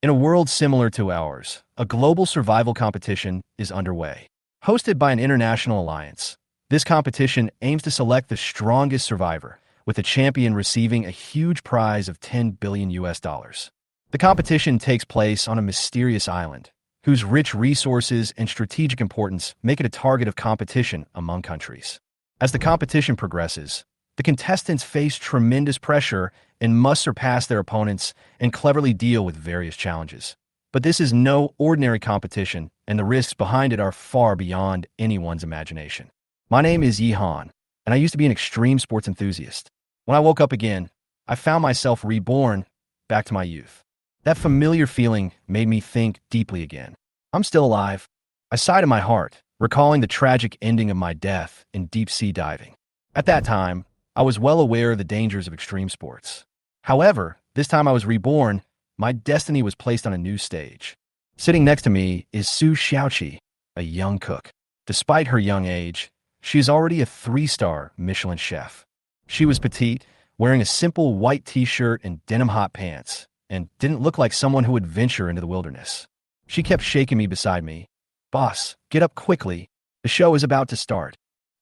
In a world similar to ours, a global survival competition is underway. Hosted by an international alliance, this competition aims to select the strongest survivor, with the champion receiving a huge prize of 10 billion US dollars. The competition takes place on a mysterious island, whose rich resources and strategic importance make it a target of competition among countries. As the competition progresses, the contestants face tremendous pressure and must surpass their opponents and cleverly deal with various challenges. But this is no ordinary competition, and the risks behind it are far beyond anyone's imagination. My name is Yihan, and I used to be an extreme sports enthusiast. When I woke up again, I found myself reborn back to my youth. That familiar feeling made me think deeply again. I'm still alive. I sighed in my heart, recalling the tragic ending of my death in deep-sea diving. At that time, I was well aware of the dangers of extreme sports. However, this time I was reborn. My destiny was placed on a new stage. Sitting next to me is Su Xiaoqi, a young cook. Despite her young age, she is already a 3-star Michelin chef. She was petite, wearing a simple white t-shirt and denim hot pants, and didn't look like someone who would venture into the wilderness. She kept shaking me beside me. "Boss, get up quickly. The show is about to start."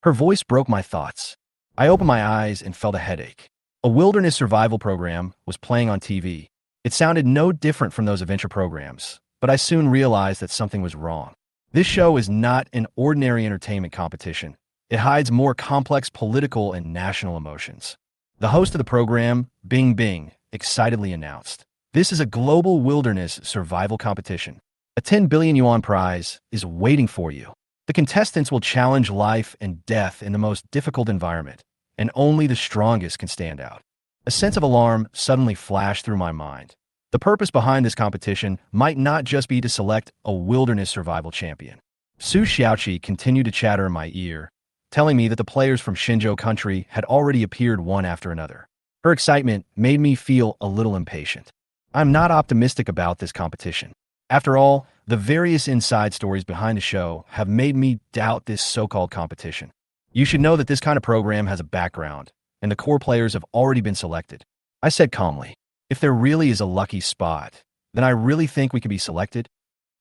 Her voice broke my thoughts. I opened my eyes and felt a headache. A wilderness survival program was playing on TV. It sounded no different from those adventure programs, but I soon realized that something was wrong. This show is not an ordinary entertainment competition. It hides more complex political and national emotions. The host of the program, Bing Bing, excitedly announced, "This is a global wilderness survival competition. A 10 billion yuan prize is waiting for you. The contestants will challenge life and death in the most difficult environment, and only the strongest can stand out." A sense of alarm suddenly flashed through my mind. The purpose behind this competition might not just be to select a wilderness survival champion. Su Xiaoqi continued to chatter in my ear, telling me that the players from Xinzhou country had already appeared one after another. Her excitement made me feel a little impatient. I'm not optimistic about this competition. After all, the various inside stories behind the show have made me doubt this so-called competition. You should know that this kind of program has a background, and the core players have already been selected. I said calmly, "If there really is a lucky spot, then I really think we could be selected?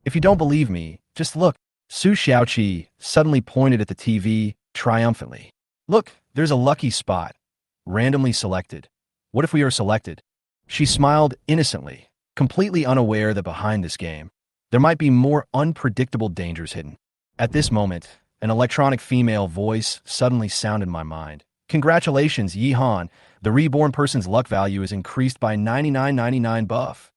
If you don't believe me, just look." Su Xiaoqi suddenly pointed at the TV triumphantly. "Look, there's a lucky spot. Randomly selected. What if we are selected?" She smiled innocently, completely unaware that behind this game, there might be more unpredictable dangers hidden. At this moment, an electronic female voice suddenly sounded in my mind. "Congratulations, Yihan. The reborn person's luck value is increased by 99.99 buff."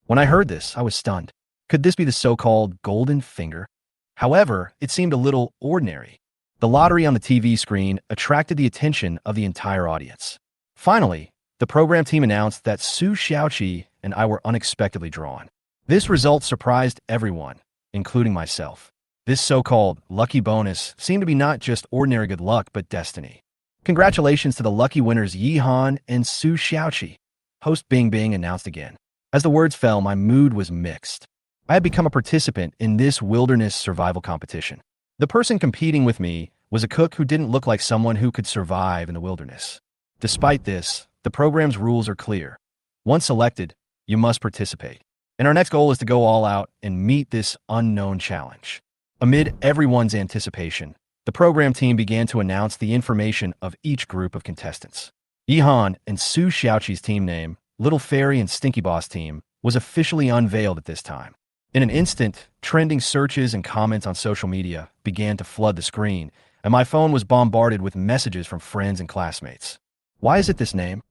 When I heard this, I was stunned. Could this be the so-called golden finger? However, it seemed a little ordinary. The lottery on the TV screen attracted the attention of the entire audience. Finally, the program team announced that Su Xiaoqi and I were unexpectedly drawn. This result surprised everyone, including myself. This so-called lucky bonus seemed to be not just ordinary good luck, but destiny. "Congratulations to the lucky winners Yihan and Su Xiaoqi," host Bing Bing announced again. As the words fell, my mood was mixed. I had become a participant in this wilderness survival competition. The person competing with me was a cook who didn't look like someone who could survive in the wilderness. Despite this, the program's rules are clear. Once selected, you must participate. And our next goal is to go all out and meet this unknown challenge. Amid everyone's anticipation, the program team began to announce the information of each group of contestants. Yihan and Su Xiaoqi's team name, Little Fairy and Stinky Boss team, was officially unveiled at this time. In an instant, trending searches and comments on social media began to flood the screen, and my phone was bombarded with messages from friends and classmates. "Why is it this name?"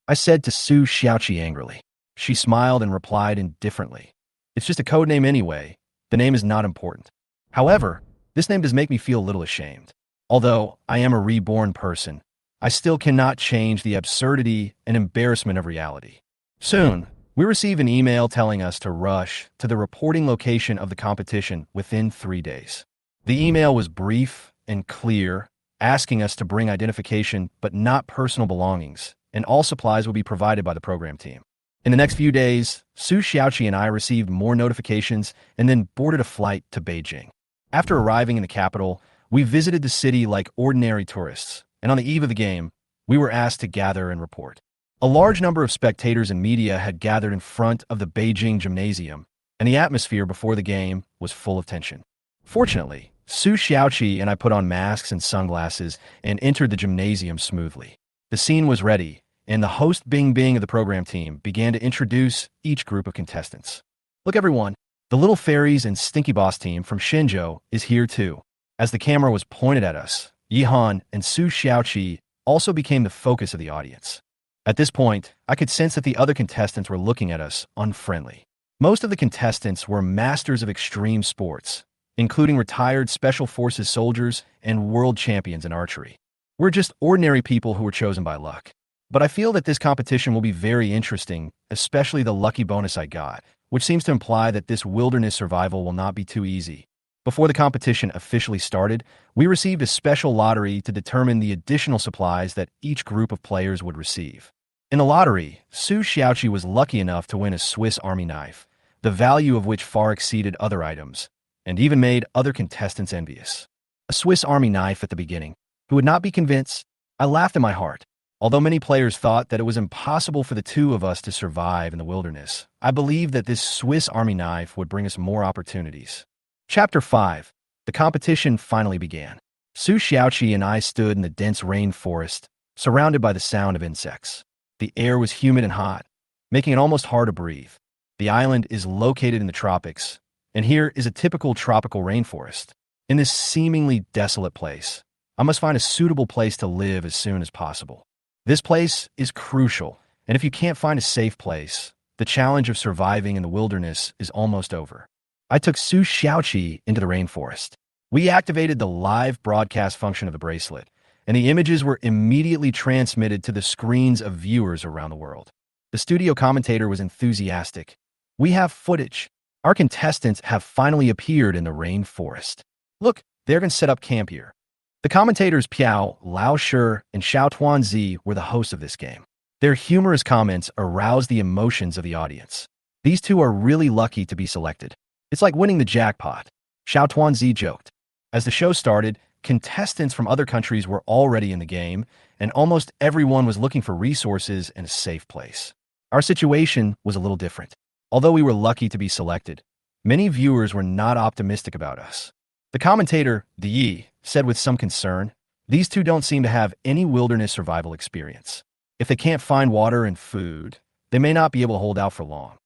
I said to Su Xiaoqi angrily. She smiled and replied indifferently, "It's just a code name anyway. The name is not important." However, this name does make me feel a little ashamed. Although I am a reborn person, I still cannot change the absurdity and embarrassment of reality. Soon, we receive an email telling us to rush to the reporting location of the competition within 3 days. The email was brief and clear, asking us to bring identification but not personal belongings, and all supplies will be provided by the program team. In the next few days, Su Xiaoqi and I received more notifications and then boarded a flight to Beijing. After arriving in the capital, we visited the city like ordinary tourists, and on the eve of the game, we were asked to gather and report. A large number of spectators and media had gathered in front of the Beijing gymnasium, and the atmosphere before the game was full of tension. Fortunately, Su Xiaoqi and I put on masks and sunglasses and entered the gymnasium smoothly. The scene was ready, and the host Bing Bing of the program team began to introduce each group of contestants. Look everyone, the Little Fairies and Stinky Boss team from Shenzhou is here too. As the camera was pointed at us, Yihan and Su Xiaoqi also became the focus of the audience. At this point, I could sense that the other contestants were looking at us unfriendly. Most of the contestants were masters of extreme sports, including retired Special Forces soldiers and world champions in archery. We're just ordinary people who were chosen by luck. But I feel that this competition will be very interesting, especially the lucky bonus I got, which seems to imply that this wilderness survival will not be too easy. Before the competition officially started, we received a special lottery to determine the additional supplies that each group of players would receive. In the lottery, Su Xiaoqi was lucky enough to win a Swiss Army knife, the value of which far exceeded other items, and even made other contestants envious. A Swiss Army knife at the beginning. Who would not be convinced? I laughed in my heart. Although many players thought that it was impossible for the two of us to survive in the wilderness, I believed that this Swiss Army knife would bring us more opportunities. Chapter 5. The competition finally began. Su Xiaoqi and I stood in the dense rainforest, surrounded by the sound of insects. The air was humid and hot, making it almost hard to breathe. The island is located in the tropics, and here is a typical tropical rainforest. In this seemingly desolate place, I must find a suitable place to live as soon as possible. This place is crucial, and if you can't find a safe place, the challenge of surviving in the wilderness is almost over. I took Su Xiaoqi into the rainforest. We activated the live broadcast function of the bracelet, and the images were immediately transmitted to the screens of viewers around the world. The studio commentator was enthusiastic. We have footage. Our contestants have finally appeared in the rainforest. Look, they're going to set up camp here. The commentators Piao, Lao Shi, and Xiao Tuanzi were the hosts of this game. Their humorous comments aroused the emotions of the audience. These two are really lucky to be selected. It's like winning the jackpot, Xiao Tuanzi joked. As the show started, contestants from other countries were already in the game, and almost everyone was looking for resources and a safe place. Our situation was a little different. Although we were lucky to be selected, many viewers were not optimistic about us. The commentator, Di Yi, said with some concern, "These two don't seem to have any wilderness survival experience. If they can't find water and food, they may not be able to hold out for long."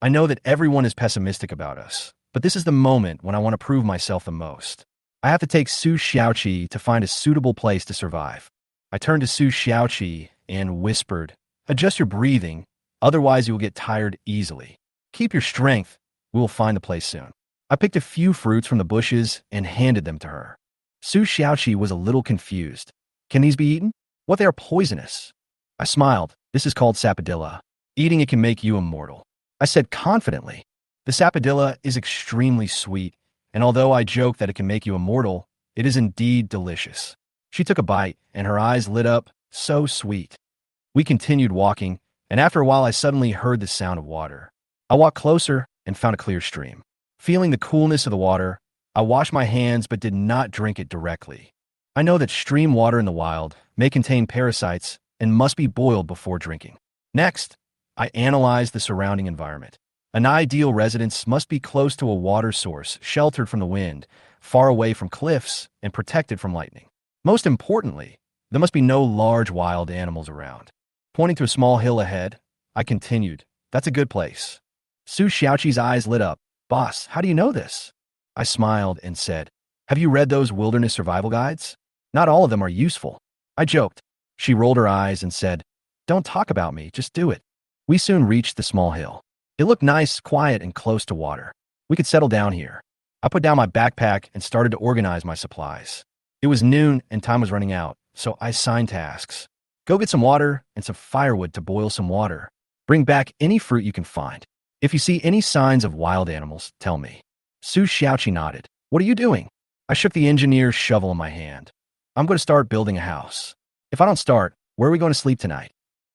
I know that everyone is pessimistic about us, but this is the moment when I want to prove myself the most. I have to take Su Xiaoqi to find a suitable place to survive. I turned to Su Xiaoqi and whispered, "Adjust your breathing, otherwise you will get tired easily. Keep your strength, we will find the place soon." I picked a few fruits from the bushes and handed them to her. Su Xiaoqi was a little confused. "Can these be eaten? What, they are poisonous?" I smiled. "This is called sapodilla. Eating it can make you immortal," I said confidently. The sapodilla is extremely sweet, and although I joke that it can make you immortal, it is indeed delicious. She took a bite, and her eyes lit up. So sweet. We continued walking, and after a while I suddenly heard the sound of water. I walked closer and found a clear stream. Feeling the coolness of the water, I washed my hands but did not drink it directly. I know that stream water in the wild may contain parasites and must be boiled before drinking. Next, I analyzed the surrounding environment. An ideal residence must be close to a water source, sheltered from the wind, far away from cliffs, and protected from lightning. Most importantly, there must be no large wild animals around. Pointing to a small hill ahead, I continued, "That's a good place." Su Xiaoqi's eyes lit up. "Boss, how do you know this?" I smiled and said, "Have you read those wilderness survival guides? Not all of them are useful." I joked. She rolled her eyes and said, "Don't talk about me, just do it." We soon reached the small hill. It looked nice, quiet, and close to water. We could settle down here. I put down my backpack and started to organize my supplies. It was noon and time was running out, so I assigned tasks. Go get some water and some firewood to boil some water. Bring back any fruit you can find. If you see any signs of wild animals, tell me. Su Xiaoqi nodded. "What are you doing?" I shook the engineer's shovel in my hand. "I'm going to start building a house." "If I don't start, where are we going to sleep tonight?"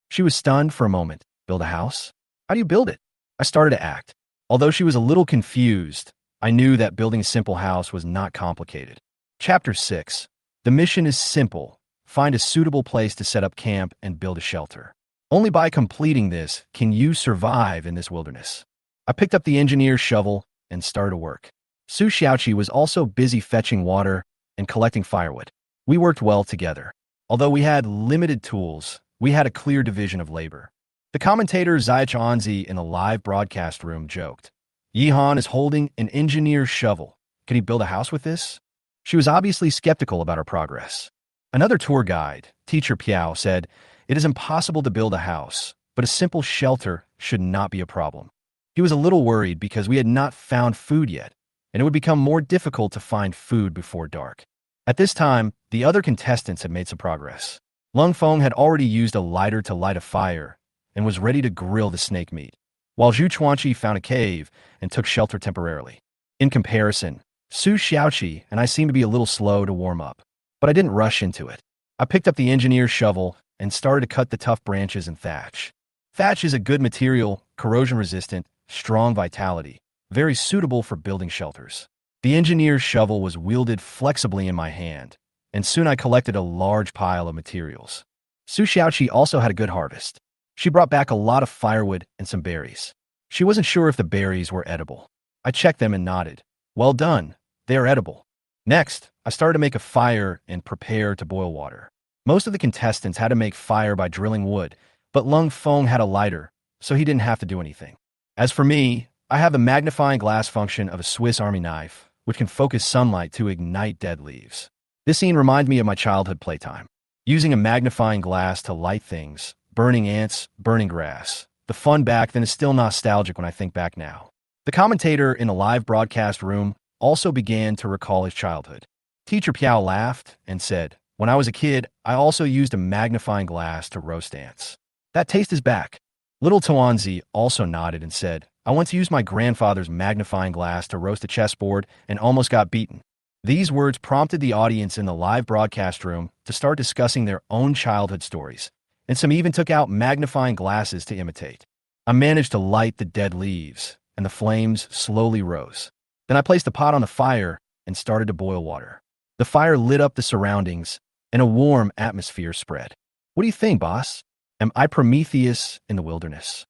She was stunned for a moment. "Build a house? How do you build it?" I started to act. Although she was a little confused, I knew that building a simple house was not complicated. Chapter 6. The mission is simple. Find a suitable place to set up camp and build a shelter. Only by completing this can you survive in this wilderness. I picked up the engineer's shovel and started to work. Su Xiaoqi was also busy fetching water and collecting firewood. We worked well together. Although we had limited tools, we had a clear division of labor. The commentator Zai Chanzi in the live broadcast room joked, "Yihan is holding an engineer's shovel. Can he build a house with this?" She was obviously skeptical about our progress. Another tour guide, Teacher Piao, said, "It is impossible to build a house, but a simple shelter should not be a problem." He was a little worried because we had not found food yet, and it would become more difficult to find food before dark. At this time, the other contestants had made some progress. Lung Feng had already used a lighter to light a fire and was ready to grill the snake meat, while Zhu Chuanqi found a cave and took shelter temporarily. In comparison, Su Xiaoqi and I seemed to be a little slow to warm up, but I didn't rush into it. I picked up the engineer's shovel and started to cut the tough branches and thatch. Thatch is a good material, corrosion-resistant, strong vitality, very suitable for building shelters. The engineer's shovel was wielded flexibly in my hand, and soon I collected a large pile of materials. Su Xiaoqi also had a good harvest. She brought back a lot of firewood and some berries. She wasn't sure if the berries were edible. I checked them and nodded. "Well done. They are edible." Next, I started to make a fire and prepare to boil water. Most of the contestants had to make fire by drilling wood, but Lung Feng had a lighter, so he didn't have to do anything. As for me, I have the magnifying glass function of a Swiss Army knife, which can focus sunlight to ignite dead leaves. This scene reminds me of my childhood playtime. Using a magnifying glass to light things, burning ants, burning grass. The fun back then is still nostalgic when I think back now. The commentator in a live broadcast room also began to recall his childhood. Teacher Piao laughed and said, "When I was a kid, I also used a magnifying glass to roast ants. That taste is back." Little Tuanzi also nodded and said, "I once used my grandfather's magnifying glass to roast a chessboard and almost got beaten." These words prompted the audience in the live broadcast room to start discussing their own childhood stories, and some even took out magnifying glasses to imitate. I managed to light the dead leaves, and the flames slowly rose. Then I placed the pot on the fire and started to boil water. The fire lit up the surroundings, and a warm atmosphere spread. "What do you think, boss? Am I Prometheus in the wilderness?"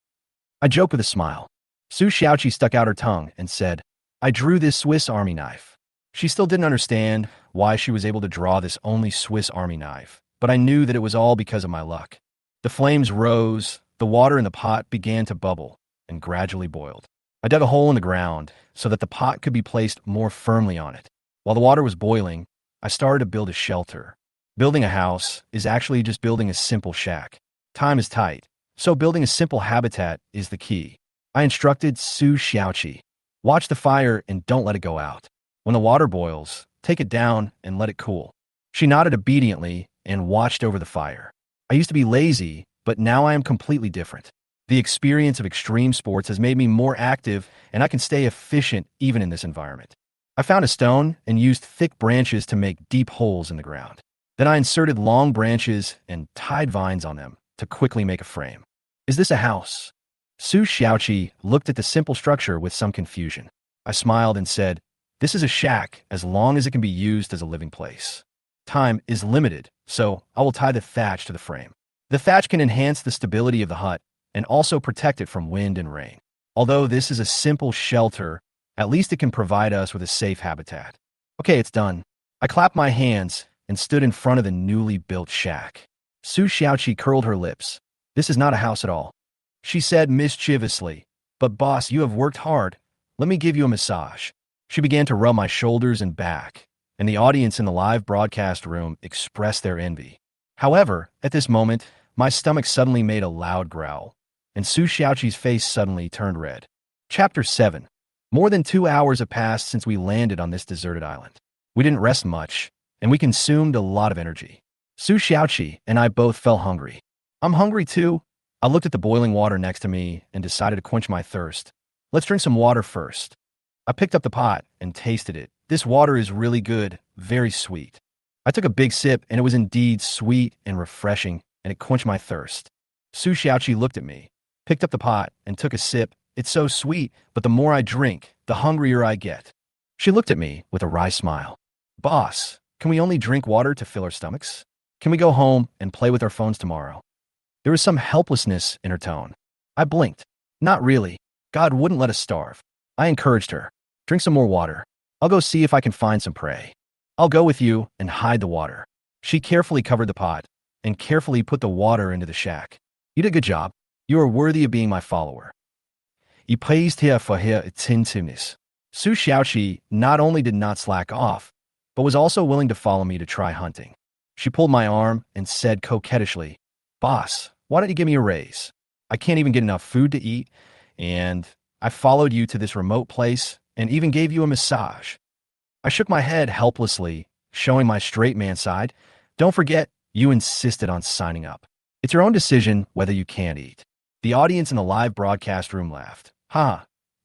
I joked with a smile. Su Xiaoqi stuck out her tongue and said, "I drew this Swiss Army knife." She still didn't understand why she was able to draw this only Swiss Army knife, but I knew that it was all because of my luck. The flames rose, the water in the pot began to bubble, and gradually boiled. I dug a hole in the ground so that the pot could be placed more firmly on it. While the water was boiling, I started to build a shelter. Building a house is actually just building a simple shack. Time is tight, so building a simple habitat is the key. I instructed Su Xiaoqi, "Watch the fire and don't let it go out. When the water boils, take it down and let it cool." She nodded obediently and watched over the fire. I used to be lazy, but now I am completely different. The experience of extreme sports has made me more active, and I can stay efficient even in this environment. I found a stone and used thick branches to make deep holes in the ground. Then I inserted long branches and tied vines on them to quickly make a frame. "Is this a house?" Su Xiaoqi looked at the simple structure with some confusion. I smiled and said, "This is a shack as long as it can be used as a living place. Time is limited, so I will tie the thatch to the frame. The thatch can enhance the stability of the hut and also protect it from wind and rain. Although this is a simple shelter, at least it can provide us with a safe habitat." "Okay, it's done." I clapped my hands and stood in front of the newly built shack. Su Xiaoqi curled her lips. "This is not a house at all," she said mischievously. "But boss, you have worked hard. Let me give you a massage." She began to rub my shoulders and back, and the audience in the live broadcast room expressed their envy. However, at this moment, my stomach suddenly made a loud growl, and Su Xiaoqi's face suddenly turned red. Chapter 7. More than 2 hours have passed since we landed on this deserted island. We didn't rest much, and we consumed a lot of energy. Su Xiaoqi and I both felt hungry. "I'm hungry too." I looked at the boiling water next to me and decided to quench my thirst. "Let's drink some water first." I picked up the pot and tasted it. This water is really good, very sweet. I took a big sip, and it was indeed sweet and refreshing, and it quenched my thirst. Su Xiaoqi looked at me, picked up the pot, and took a sip. "It's so sweet, but the more I drink, the hungrier I get." She looked at me with a wry smile. "Boss, can we only drink water to fill our stomachs? Can we go home and play with our phones tomorrow?" There was some helplessness in her tone. I blinked. Not really. God wouldn't let us starve. I encouraged her. Drink some more water. I'll go see if I can find some prey. I'll go with you and hide the water. She carefully covered the pot and carefully put the water into the shack. You did a good job. You are worthy of being my follower. I praised her for her attentiveness. Su Xiaoqi not only did not slack off, but was also willing to follow me to try hunting. She pulled my arm and said coquettishly, "Boss, why don't you give me a raise? I can't even get enough food to eat, and I followed you to this remote place and even gave you a massage." I shook my head helplessly, showing my straight man side. Don't forget, you insisted on signing up. It's your own decision whether you can eat. The audience in the live broadcast room laughed.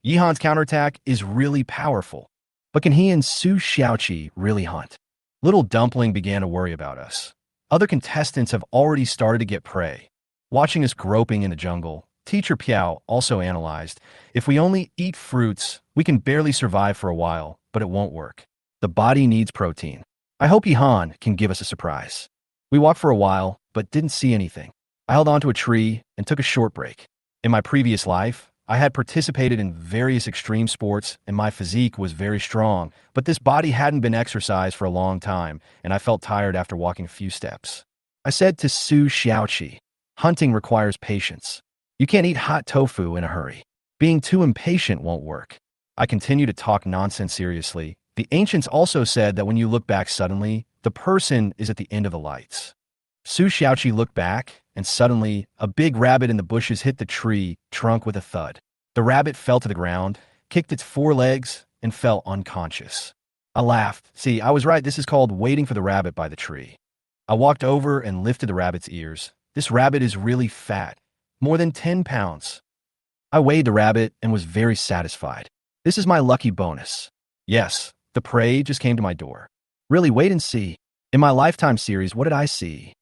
Yihan's counterattack is really powerful. But can he and Su Xiaoqi really hunt? Little Dumpling began to worry about us. Other contestants have already started to get prey. Watching us groping in the jungle, Teacher Piao also analyzed, if we only eat fruits, we can barely survive for a while, but it won't work. The body needs protein. I hope Yihan can give us a surprise. We walked for a while, but didn't see anything. I held onto a tree and took a short break. In my previous life, I had participated in various extreme sports and my physique was very strong, but this body hadn't been exercised for a long time and I felt tired after walking a few steps. I said to Su Xiaoqi, hunting requires patience. You can't eat hot tofu in a hurry. Being too impatient won't work. I continue to talk nonsense seriously. The ancients also said that when you look back suddenly, the person is at the end of the lights. Su Xiaoqi looked back, and suddenly, a big rabbit in the bushes hit the tree trunk with a thud. The rabbit fell to the ground, kicked its forelegs, and fell unconscious. I laughed. See, I was right. This is called waiting for the rabbit by the tree. I walked over and lifted the rabbit's ears. This rabbit is really fat, more than 10 pounds. I weighed the rabbit and was very satisfied. This is my lucky bonus. Yes, the prey just came to my door. Really, wait and see. In my Lifetime series, what did I see?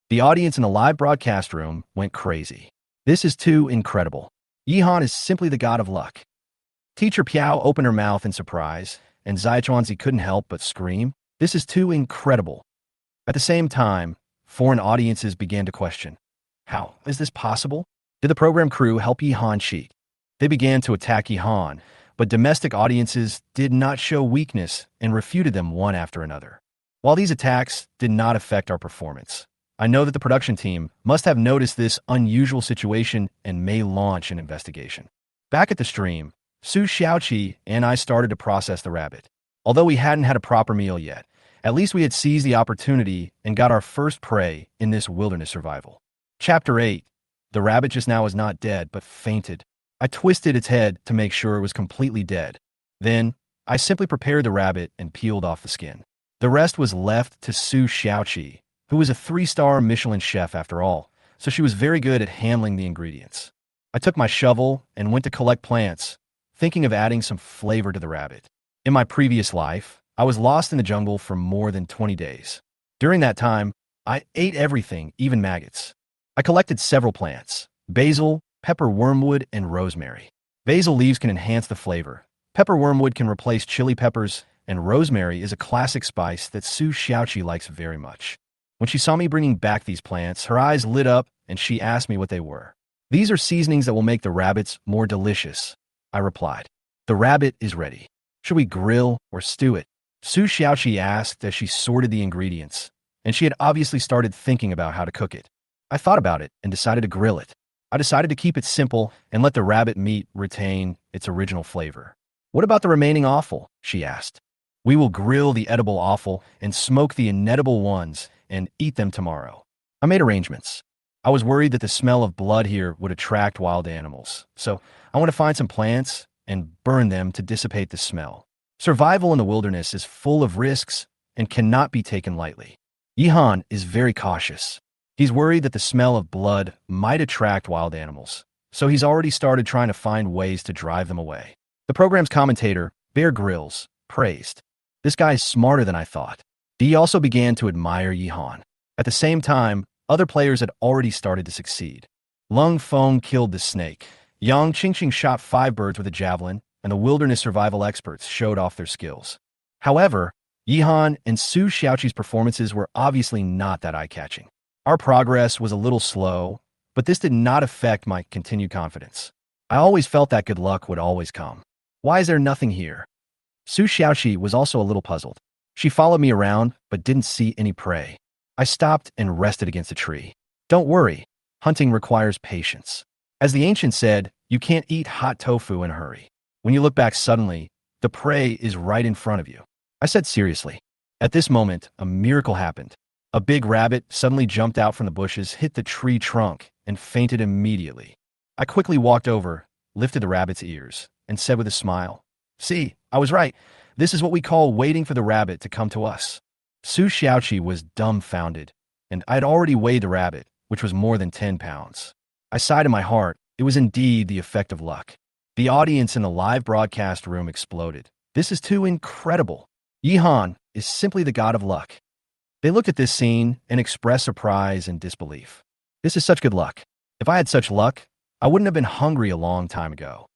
The audience in the live broadcast room went crazy. This is too incredible. Yihan is simply the god of luck. Teacher Piao opened her mouth in surprise, and Zaichuanzi couldn't help but scream, "This is too incredible." At the same time, foreign audiences began to question, how is this possible? Did the program crew help Yihan cheat? They began to attack Yihan, but domestic audiences did not show weakness and refuted them one after another. While these attacks did not affect our performance, I know that the production team must have noticed this unusual situation and may launch an investigation. Back at the stream, Su Xiaoqi and I started to process the rabbit. Although we hadn't had a proper meal yet, at least we had seized the opportunity and got our first prey in this wilderness survival. Chapter 8. The rabbit just now was not dead, but fainted. I twisted its head to make sure it was completely dead. Then, I simply prepared the rabbit and peeled off the skin. The rest was left to Su Xiaoqi, who was a 3-star Michelin chef after all, so she was very good at handling the ingredients. I took my shovel and went to collect plants, thinking of adding some flavor to the rabbit. In my previous life, I was lost in the jungle for more than 20 days. During that time, I ate everything, even maggots. I collected several plants: basil, pepper wormwood, and rosemary. Basil leaves can enhance the flavor. Pepper wormwood can replace chili peppers, and rosemary is a classic spice that Su Xiaoqi likes very much. When she saw me bringing back these plants, her eyes lit up and she asked me what they were. "These are seasonings that will make the rabbits more delicious," I replied. "The rabbit is ready. Should we grill or stew it?" Su Xiaoqi asked as she sorted the ingredients, and she had obviously started thinking about how to cook it. I thought about it and decided to grill it. I decided to keep it simple and let the rabbit meat retain its original flavor. "What about the remaining offal?" she asked. "We will grill the edible offal and smoke the inedible ones and eat them tomorrow." I made arrangements. I was worried that the smell of blood here would attract wild animals, so I want to find some plants and burn them to dissipate the smell. Survival in the wilderness is full of risks and cannot be taken lightly. Yihan is very cautious. He's worried that the smell of blood might attract wild animals, so he's already started trying to find ways to drive them away. The program's commentator, Bear Grylls, praised, "This guy is smarter than I thought." Dee also began to admire Yihan. At the same time, other players had already started to succeed. Lung Feng killed the snake. Yang Qingqing shot 5 birds with a javelin, and the wilderness survival experts showed off their skills. However, Yihan and Su Xiaoqi's performances were obviously not that eye-catching. Our progress was a little slow, but this did not affect my continued confidence. I always felt that good luck would always come. Why is there nothing here? Su Xiaoqi was also a little puzzled. She followed me around, but didn't see any prey. I stopped and rested against a tree. Don't worry, hunting requires patience. As the ancient said, you can't eat hot tofu in a hurry. When you look back suddenly, the prey is right in front of you. I said seriously. At this moment, a miracle happened. A big rabbit suddenly jumped out from the bushes, hit the tree trunk, and fainted immediately. I quickly walked over, lifted the rabbit's ears, and said with a smile, "See, I was right. This is what we call waiting for the rabbit to come to us." Su Xiaoqi was dumbfounded, and I had already weighed the rabbit, which was more than 10 pounds. I sighed in my heart. It was indeed the effect of luck. The audience in the live broadcast room exploded. This is too incredible. Yi Han is simply the god of luck. They looked at this scene and expressed surprise and disbelief. This is such good luck. If I had such luck, I wouldn't have been hungry a long time ago.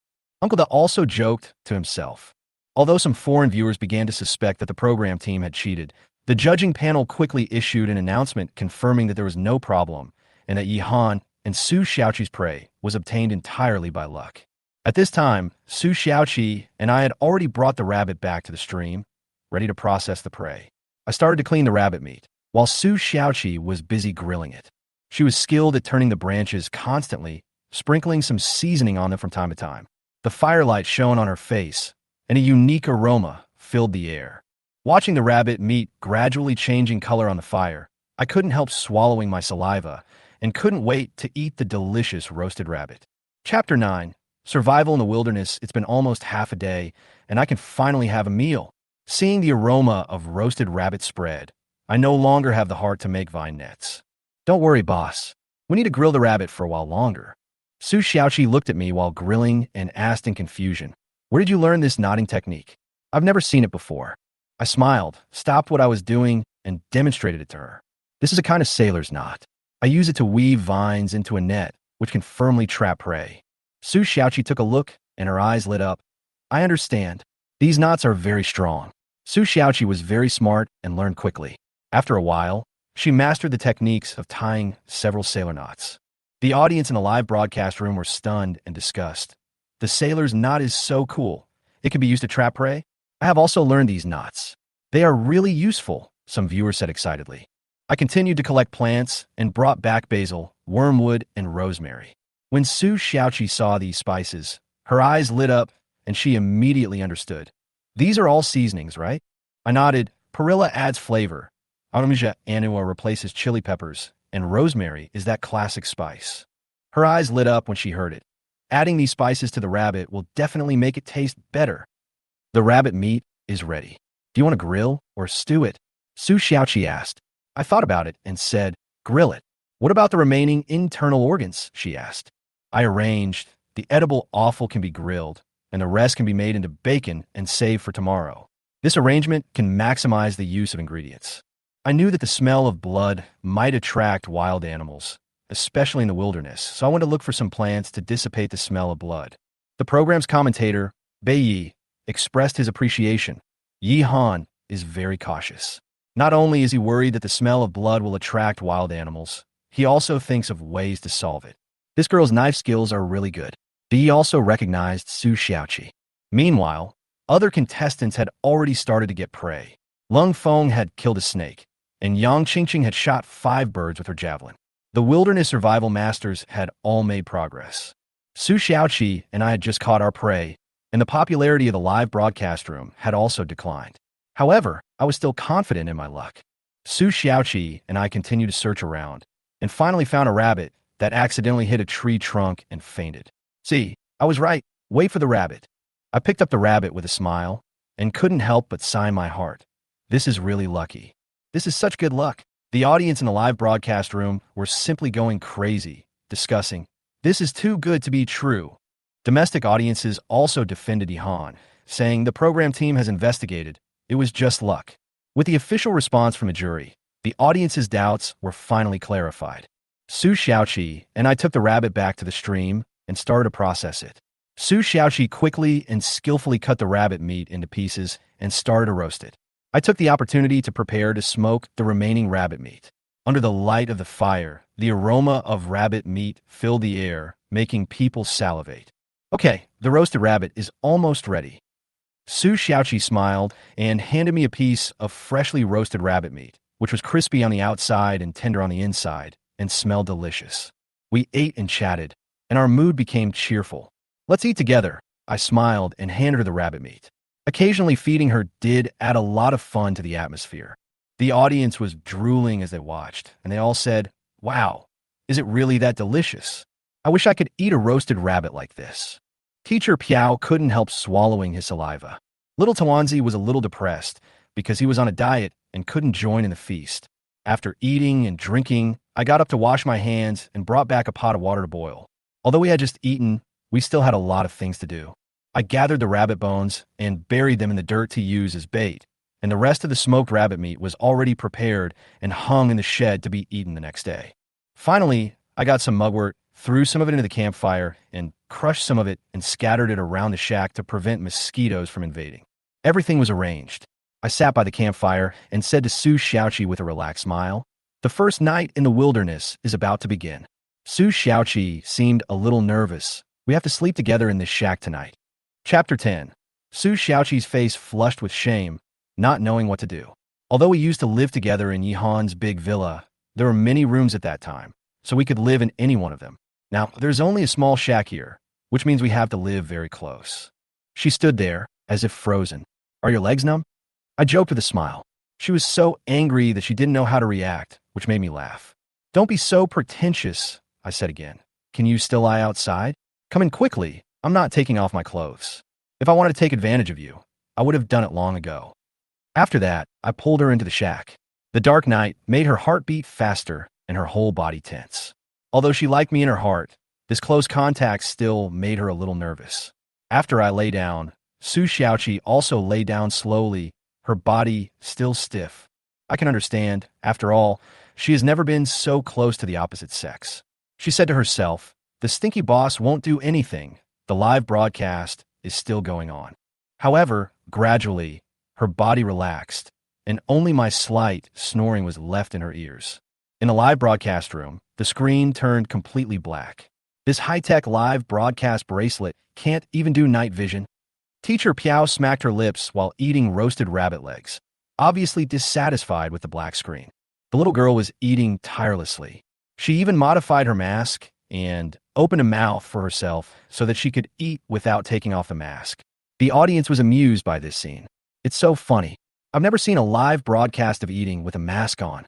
Uncle Da also joked to himself. Although some foreign viewers began to suspect that the program team had cheated, the judging panel quickly issued an announcement confirming that there was no problem and that Yi Han and Su Xiaoqi's prey was obtained entirely by luck. At this time, Su Xiaoqi and I had already brought the rabbit back to the stream, ready to process the prey. I started to clean the rabbit meat, while Su Xiaoqi was busy grilling it. She was skilled at turning the branches constantly, sprinkling some seasoning on them from time to time. The firelight shone on her face, and a unique aroma filled the air. Watching the rabbit meat gradually changing color on the fire, I couldn't help swallowing my saliva and couldn't wait to eat the delicious roasted rabbit. Chapter 9. Survival in the Wilderness. It's been almost half a day, and I can finally have a meal. Seeing the aroma of roasted rabbit spread, I no longer have the heart to make vine nets. Don't worry, boss. We need to grill the rabbit for a while longer. Su Xiaoqi looked at me while grilling and asked in confusion, "Where did you learn this knotting technique? I've never seen it before." I smiled, stopped what I was doing, and demonstrated it to her. This is a kind of sailor's knot. I use it to weave vines into a net, which can firmly trap prey. Su Xiaoqi took a look, and her eyes lit up. I understand. These knots are very strong. Su Xiaoqi was very smart and learned quickly. After a while, she mastered the techniques of tying several sailor knots. The audience in the live broadcast room were stunned and disgusted. The sailor's knot is so cool. It can be used to trap prey. I have also learned these knots. They are really useful, some viewers said excitedly. I continued to collect plants and brought back basil, wormwood, and rosemary. When Su Xiaoqi saw these spices, her eyes lit up and she immediately understood. These are all seasonings, right? I nodded. Perilla adds flavor. Artemisia annua replaces chili peppers, and rosemary is that classic spice. Her eyes lit up when she heard it. Adding these spices to the rabbit will definitely make it taste better. The rabbit meat is ready. Do you want to grill or stew it? Su Xiaoqi asked. I thought about it and said, grill it. What about the remaining internal organs? She asked. I arranged. The edible offal can be grilled, and the rest can be made into bacon and saved for tomorrow. This arrangement can maximize the use of ingredients. I knew that the smell of blood might attract wild animals, especially in the wilderness, so I went to look for some plants to dissipate the smell of blood. The program's commentator, Bei Yi, expressed his appreciation. Yi Han is very cautious. Not only is he worried that the smell of blood will attract wild animals, he also thinks of ways to solve it. This girl's knife skills are really good. Yi also recognized Su Xiaoqi. Meanwhile, other contestants had already started to get prey. Lung Feng had killed a snake, and Yang Qingqing had shot 5 birds with her javelin. The wilderness survival masters had all made progress. Su Xiaoqi and I had just caught our prey, and the popularity of the live broadcast room had also declined. However, I was still confident in my luck. Su Xiaoqi and I continued to search around, and finally found a rabbit that accidentally hit a tree trunk and fainted. See, I was right. Wait for the rabbit. I picked up the rabbit with a smile, and couldn't help but sigh in my heart. This is really lucky. This is such good luck. The audience in the live broadcast room were simply going crazy, discussing, this is too good to be true. Domestic audiences also defended Yi Han, saying the program team has investigated. It was just luck. With the official response from the jury, the audience's doubts were finally clarified. Su Xiaoqi and I took the rabbit back to the stream and started to process it. Su Xiaoqi quickly and skillfully cut the rabbit meat into pieces and started to roast it. I took the opportunity to prepare to smoke the remaining rabbit meat. Under the light of the fire, the aroma of rabbit meat filled the air, making people salivate. Okay, the roasted rabbit is almost ready. Su Xiaoqi smiled and handed me a piece of freshly roasted rabbit meat, which was crispy on the outside and tender on the inside, and smelled delicious. We ate and chatted, and our mood became cheerful. Let's eat together, I smiled and handed her the rabbit meat. Occasionally feeding her did add a lot of fun to the atmosphere. The audience was drooling as they watched, and they all said, "Wow, is it really that delicious? I wish I could eat a roasted rabbit like this." Teacher Piao couldn't help swallowing his saliva. Little Tawanzi was a little depressed because he was on a diet and couldn't join in the feast. After eating and drinking, I got up to wash my hands and brought back a pot of water to boil. Although we had just eaten, we still had a lot of things to do. I gathered the rabbit bones and buried them in the dirt to use as bait, and the rest of the smoked rabbit meat was already prepared and hung in the shed to be eaten the next day. Finally, I got some mugwort, threw some of it into the campfire, and crushed some of it and scattered it around the shack to prevent mosquitoes from invading. Everything was arranged. I sat by the campfire and said to Su Xiaoqi with a relaxed smile, "The first night in the wilderness is about to begin." Su Xiaoqi seemed a little nervous. "We have to sleep together in this shack tonight." Chapter 10. Su Xiaoqi's face flushed with shame, not knowing what to do. Although we used to live together in Yihan's big villa, there were many rooms at that time, so we could live in any one of them. Now, there's only a small shack here, which means we have to live very close. She stood there, as if frozen. "Are your legs numb?" I joked with a smile. She was so angry that she didn't know how to react, which made me laugh. "Don't be so pretentious," I said again. "Can you still lie outside? Come in quickly. I'm not taking off my clothes. If I wanted to take advantage of you, I would have done it long ago." After that, I pulled her into the shack. The dark night made her heart beat faster and her whole body tense. Although she liked me in her heart, this close contact still made her a little nervous. After I lay down, Su Xiaoqi also lay down slowly, her body still stiff. I can understand. After all, she has never been so close to the opposite sex. She said to herself, "The stinky boss won't do anything. The live broadcast is still going on." However, gradually, her body relaxed, and only my slight snoring was left in her ears. In the live broadcast room, the screen turned completely black. This high-tech live broadcast bracelet can't even do night vision. Teacher Piao smacked her lips while eating roasted rabbit legs, obviously dissatisfied with the black screen. The little girl was eating tirelessly. She even modified her mask and opened a mouth for herself so that she could eat without taking off the mask. The audience was amused by this scene. "It's so funny. I've never seen a live broadcast of eating with a mask on."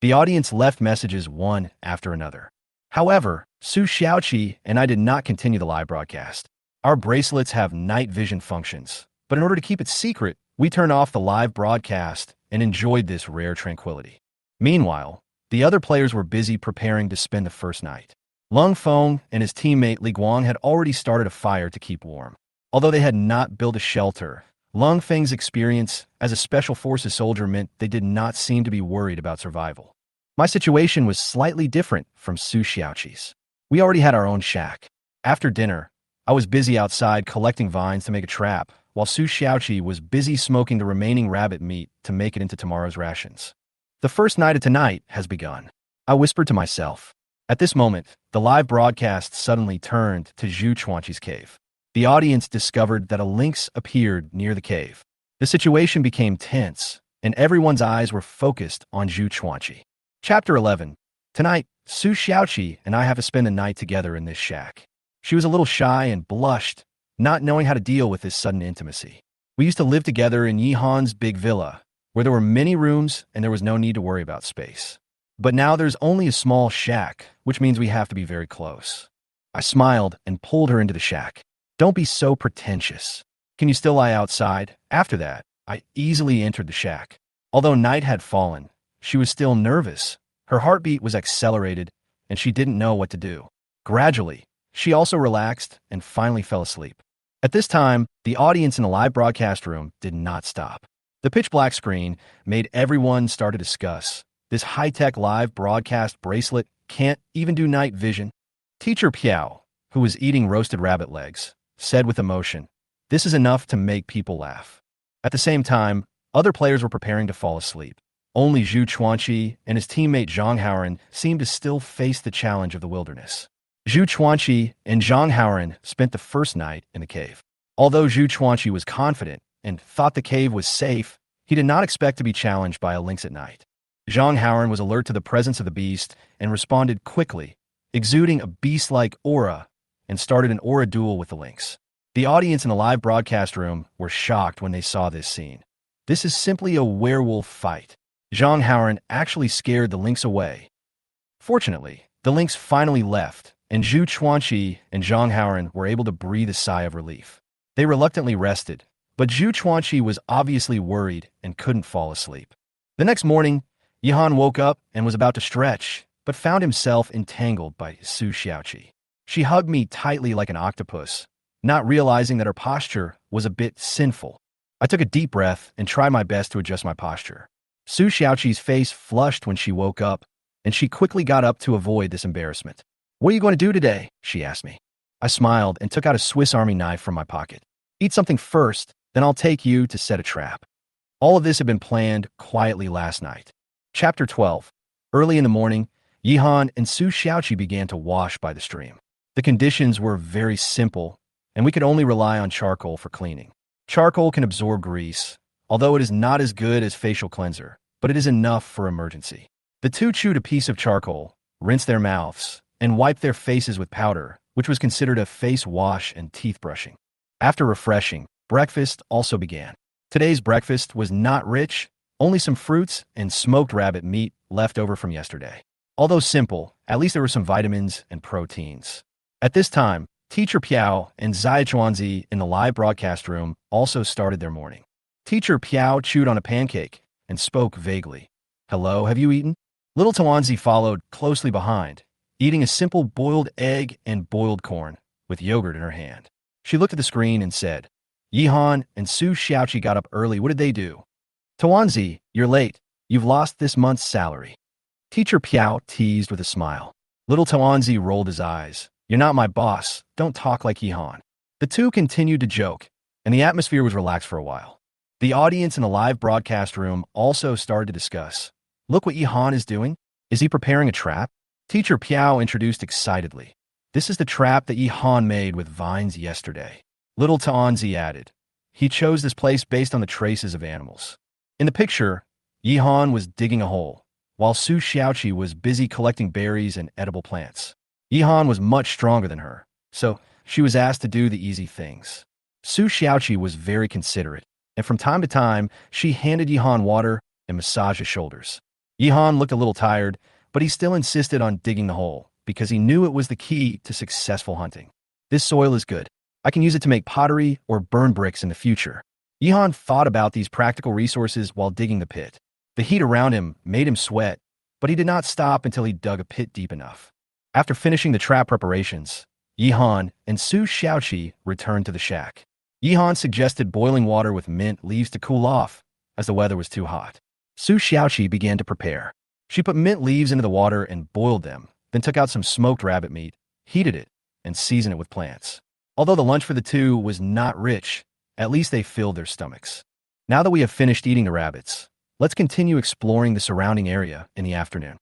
The audience left messages one after another. However, Su Xiaoqi and I did not continue the live broadcast. Our bracelets have night vision functions, but in order to keep it secret, we turned off the live broadcast and enjoyed this rare tranquility. Meanwhile, the other players were busy preparing to spend the first night. Lung Feng and his teammate Li Guang had already started a fire to keep warm. Although they had not built a shelter, Lung Feng's experience as a Special Forces soldier meant they did not seem to be worried about survival. My situation was slightly different from Su Xiaoqi's. We already had our own shack. After dinner, I was busy outside collecting vines to make a trap, while Su Xiaoqi was busy smoking the remaining rabbit meat to make it into tomorrow's rations. "The first night of tonight has begun," I whispered to myself. At this moment, the live broadcast suddenly turned to Zhu Chuanqi's cave. The audience discovered that a lynx appeared near the cave. The situation became tense, and everyone's eyes were focused on Zhu Chuanqi. Chapter 11. Tonight, Su Xiaoqi and I have to spend the night together in this shack. She was a little shy and blushed, not knowing how to deal with this sudden intimacy. We used to live together in Yihan's big villa, where there were many rooms and there was no need to worry about space. But now there's only a small shack, which means we have to be very close. I smiled and pulled her into the shack. "Don't be so pretentious. Can you still lie outside?" After that, I easily entered the shack. Although night had fallen, she was still nervous. Her heartbeat was accelerated, and she didn't know what to do. Gradually, she also relaxed and finally fell asleep. At this time, the audience in the live broadcast room did not stop. The pitch-black screen made everyone start to discuss. This high-tech live broadcast bracelet can't even do night vision. Teacher Piao, who was eating roasted rabbit legs, said with emotion, "This is enough to make people laugh." At the same time, other players were preparing to fall asleep. Only Zhu Chuanqi and his teammate Zhang Haoren seemed to still face the challenge of the wilderness. Zhu Chuanqi and Zhang Haoren spent the first night in the cave. Although Zhu Chuanqi was confident and thought the cave was safe, he did not expect to be challenged by a lynx at night. Zhang Haoren was alert to the presence of the beast and responded quickly, exuding a beast-like aura, and started an aura duel with the lynx. The audience in the live broadcast room were shocked when they saw this scene. This is simply a werewolf fight. Zhang Haoren actually scared the lynx away. Fortunately, the lynx finally left, and Zhu Chuanqi and Zhang Haoren were able to breathe a sigh of relief. They reluctantly rested, but Zhu Chuanqi was obviously worried and couldn't fall asleep. The next morning, Yihan woke up and was about to stretch, but found himself entangled by Su Xiaoqi. She hugged me tightly like an octopus, not realizing that her posture was a bit sinful. I took a deep breath and tried my best to adjust my posture. Su Xiaoqi's face flushed when she woke up, and she quickly got up to avoid this embarrassment. "What are you going to do today?" she asked me. I smiled and took out a Swiss Army knife from my pocket. "Eat something first, then I'll take you to set a trap." All of this had been planned quietly last night. Chapter 12. Early in the morning, Yihan and Su Xiaoqi began to wash by the stream. The conditions were very simple, and we could only rely on charcoal for cleaning. Charcoal can absorb grease, although it is not as good as facial cleanser, but it is enough for emergency. The two chewed a piece of charcoal, rinsed their mouths, and wiped their faces with powder, which was considered a face wash and teeth brushing. After refreshing, breakfast also began. Today's breakfast was not rich, only some fruits and smoked rabbit meat left over from yesterday. Although simple, at least there were some vitamins and proteins. At this time, Teacher Piao and Zai Chuanzi in the live broadcast room also started their morning. Teacher Piao chewed on a pancake and spoke vaguely. "Hello, have you eaten?" Little Chuanzi followed closely behind, eating a simple boiled egg and boiled corn, with yogurt in her hand. She looked at the screen and said, "Yihan and Su Xiaoqi got up early. What did they do?" "Chuanzi, you're late. You've lost this month's salary." Teacher Piao teased with a smile. Little Chuanzi rolled his eyes. "You're not my boss. Don't talk like Yihan." The two continued to joke, and the atmosphere was relaxed for a while. The audience in the live broadcast room also started to discuss. "Look what Yihan is doing. Is he preparing a trap?" Teacher Piao introduced excitedly. "This is the trap that Yihan made with vines yesterday." Little Chuanzi added. "He chose this place based on the traces of animals." In the picture, Yihan was digging a hole, while Su Xiaoqi was busy collecting berries and edible plants. Yihan was much stronger than her, so she was asked to do the easy things. Su Xiaoqi was very considerate, and from time to time, she handed Yihan water and massaged his shoulders. Yihan looked a little tired, but he still insisted on digging the hole, because he knew it was the key to successful hunting. "This soil is good. I can use it to make pottery or burn bricks in the future." Yihan thought about these practical resources while digging the pit. The heat around him made him sweat, but he did not stop until he dug a pit deep enough. After finishing the trap preparations, Yihan and Su Xiaoqi returned to the shack. Yihan suggested boiling water with mint leaves to cool off, as the weather was too hot. Su Xiaoqi began to prepare. She put mint leaves into the water and boiled them, then took out some smoked rabbit meat, heated it, and seasoned it with plants. Although the lunch for the two was not rich, at least they filled their stomachs. "Now that we have finished eating the rabbits, let's continue exploring the surrounding area in the afternoon,"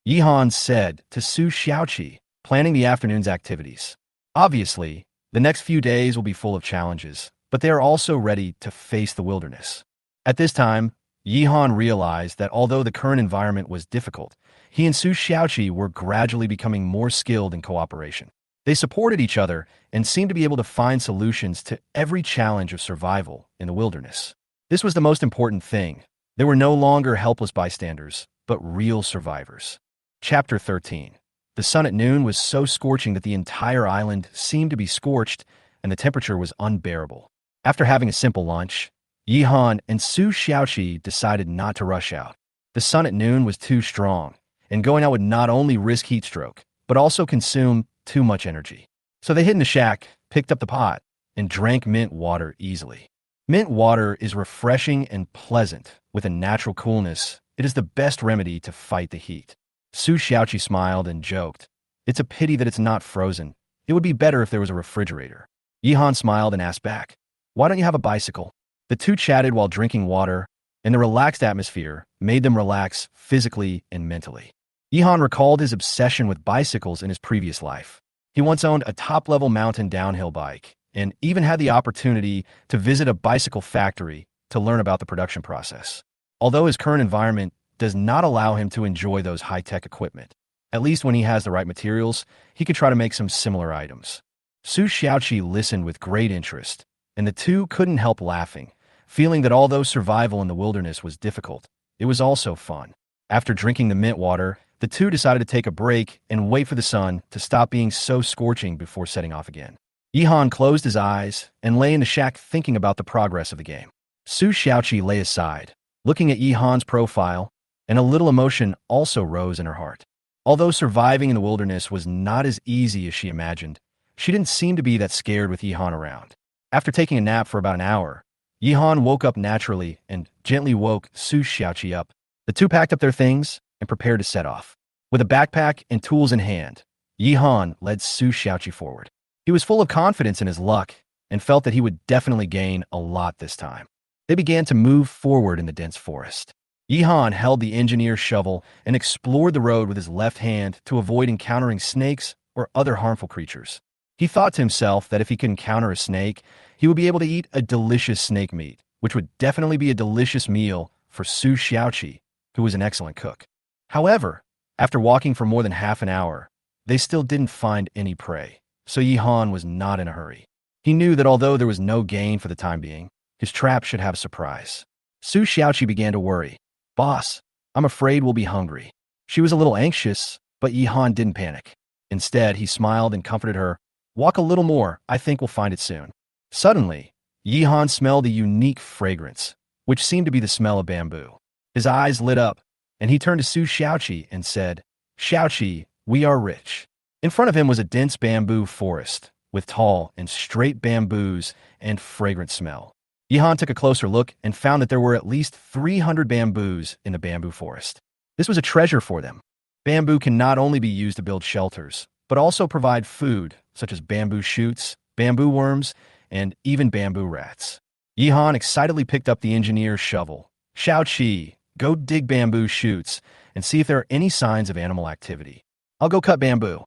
Yihan said to Su Xiaoqi, planning the afternoon's activities. Obviously, the next few days will be full of challenges, but they are also ready to face the wilderness. At this time, Yihan realized that although the current environment was difficult, he and Su Xiaoqi were gradually becoming more skilled in cooperation. They supported each other and seemed to be able to find solutions to every challenge of survival in the wilderness. This was the most important thing. They were no longer helpless bystanders, but real survivors. Chapter 13. The sun at noon was so scorching that the entire island seemed to be scorched, and the temperature was unbearable. After having a simple lunch, Yihan and Su Xiaoqi decided not to rush out. The sun at noon was too strong, and going out would not only risk heat stroke, but also consume too much energy. So they hid in the shack, picked up the pot, and drank mint water easily. Mint water is refreshing and pleasant, with a natural coolness. It is the best remedy to fight the heat. Su Xiaoqi smiled and joked. "It's a pity that it's not frozen. It would be better if there was a refrigerator." Yihan smiled and asked back, "Why don't you have a bicycle?" The two chatted while drinking water, and the relaxed atmosphere made them relax physically and mentally. Ihan recalled his obsession with bicycles in his previous life. He once owned a top-level mountain downhill bike and even had the opportunity to visit a bicycle factory to learn about the production process. Although his current environment does not allow him to enjoy those high-tech equipment, at least when he has the right materials, he could try to make some similar items. Su Xiaoqi listened with great interest, and the two couldn't help laughing, feeling that although survival in the wilderness was difficult, it was also fun. After drinking the mint water, the two decided to take a break and wait for the sun to stop being so scorching before setting off again. Ihan closed his eyes and lay in the shack thinking about the progress of the game. Su Xiaoqi lay aside, looking at Ihan's profile, and a little emotion also rose in her heart. Although surviving in the wilderness was not as easy as she imagined, she didn't seem to be that scared with Ihan around. After taking a nap for about an hour, Ihan woke up naturally and gently woke Su Xiaoqi up. The two packed up their things and prepared to set off. With a backpack and tools in hand, Ihan led Su Xiaoqi forward. He was full of confidence in his luck and felt that he would definitely gain a lot this time. They began to move forward in the dense forest. Ihan held the engineer's shovel and explored the road with his left hand to avoid encountering snakes or other harmful creatures. He thought to himself that if he could encounter a snake, he would be able to eat a delicious snake meat, which would definitely be a delicious meal for Su Xiaoqi, who was an excellent cook. However, after walking for more than half an hour, they still didn't find any prey, so Ihan was not in a hurry. He knew that although there was no gain for the time being, his trap should have a surprise. Su Xiaoqi began to worry. "Boss, I'm afraid we'll be hungry." She was a little anxious, but Ihan didn't panic. Instead, he smiled and comforted her. "Walk a little more, I think we'll find it soon." Suddenly, Ihan smelled a unique fragrance, which seemed to be the smell of bamboo. His eyes lit up, and he turned to Su Xiaoqi and said, "Xiaoqi, we are rich." In front of him was a dense bamboo forest, with tall and straight bamboos and fragrant smell. Ihan took a closer look and found that there were at least 300 bamboos in the bamboo forest. This was a treasure for them. Bamboo can not only be used to build shelters, but also provide food, such as bamboo shoots, bamboo worms, and even bamboo rats. Ihan excitedly picked up the engineer's shovel. "Xiaoqi, go dig bamboo shoots and see if there are any signs of animal activity. I'll go cut bamboo."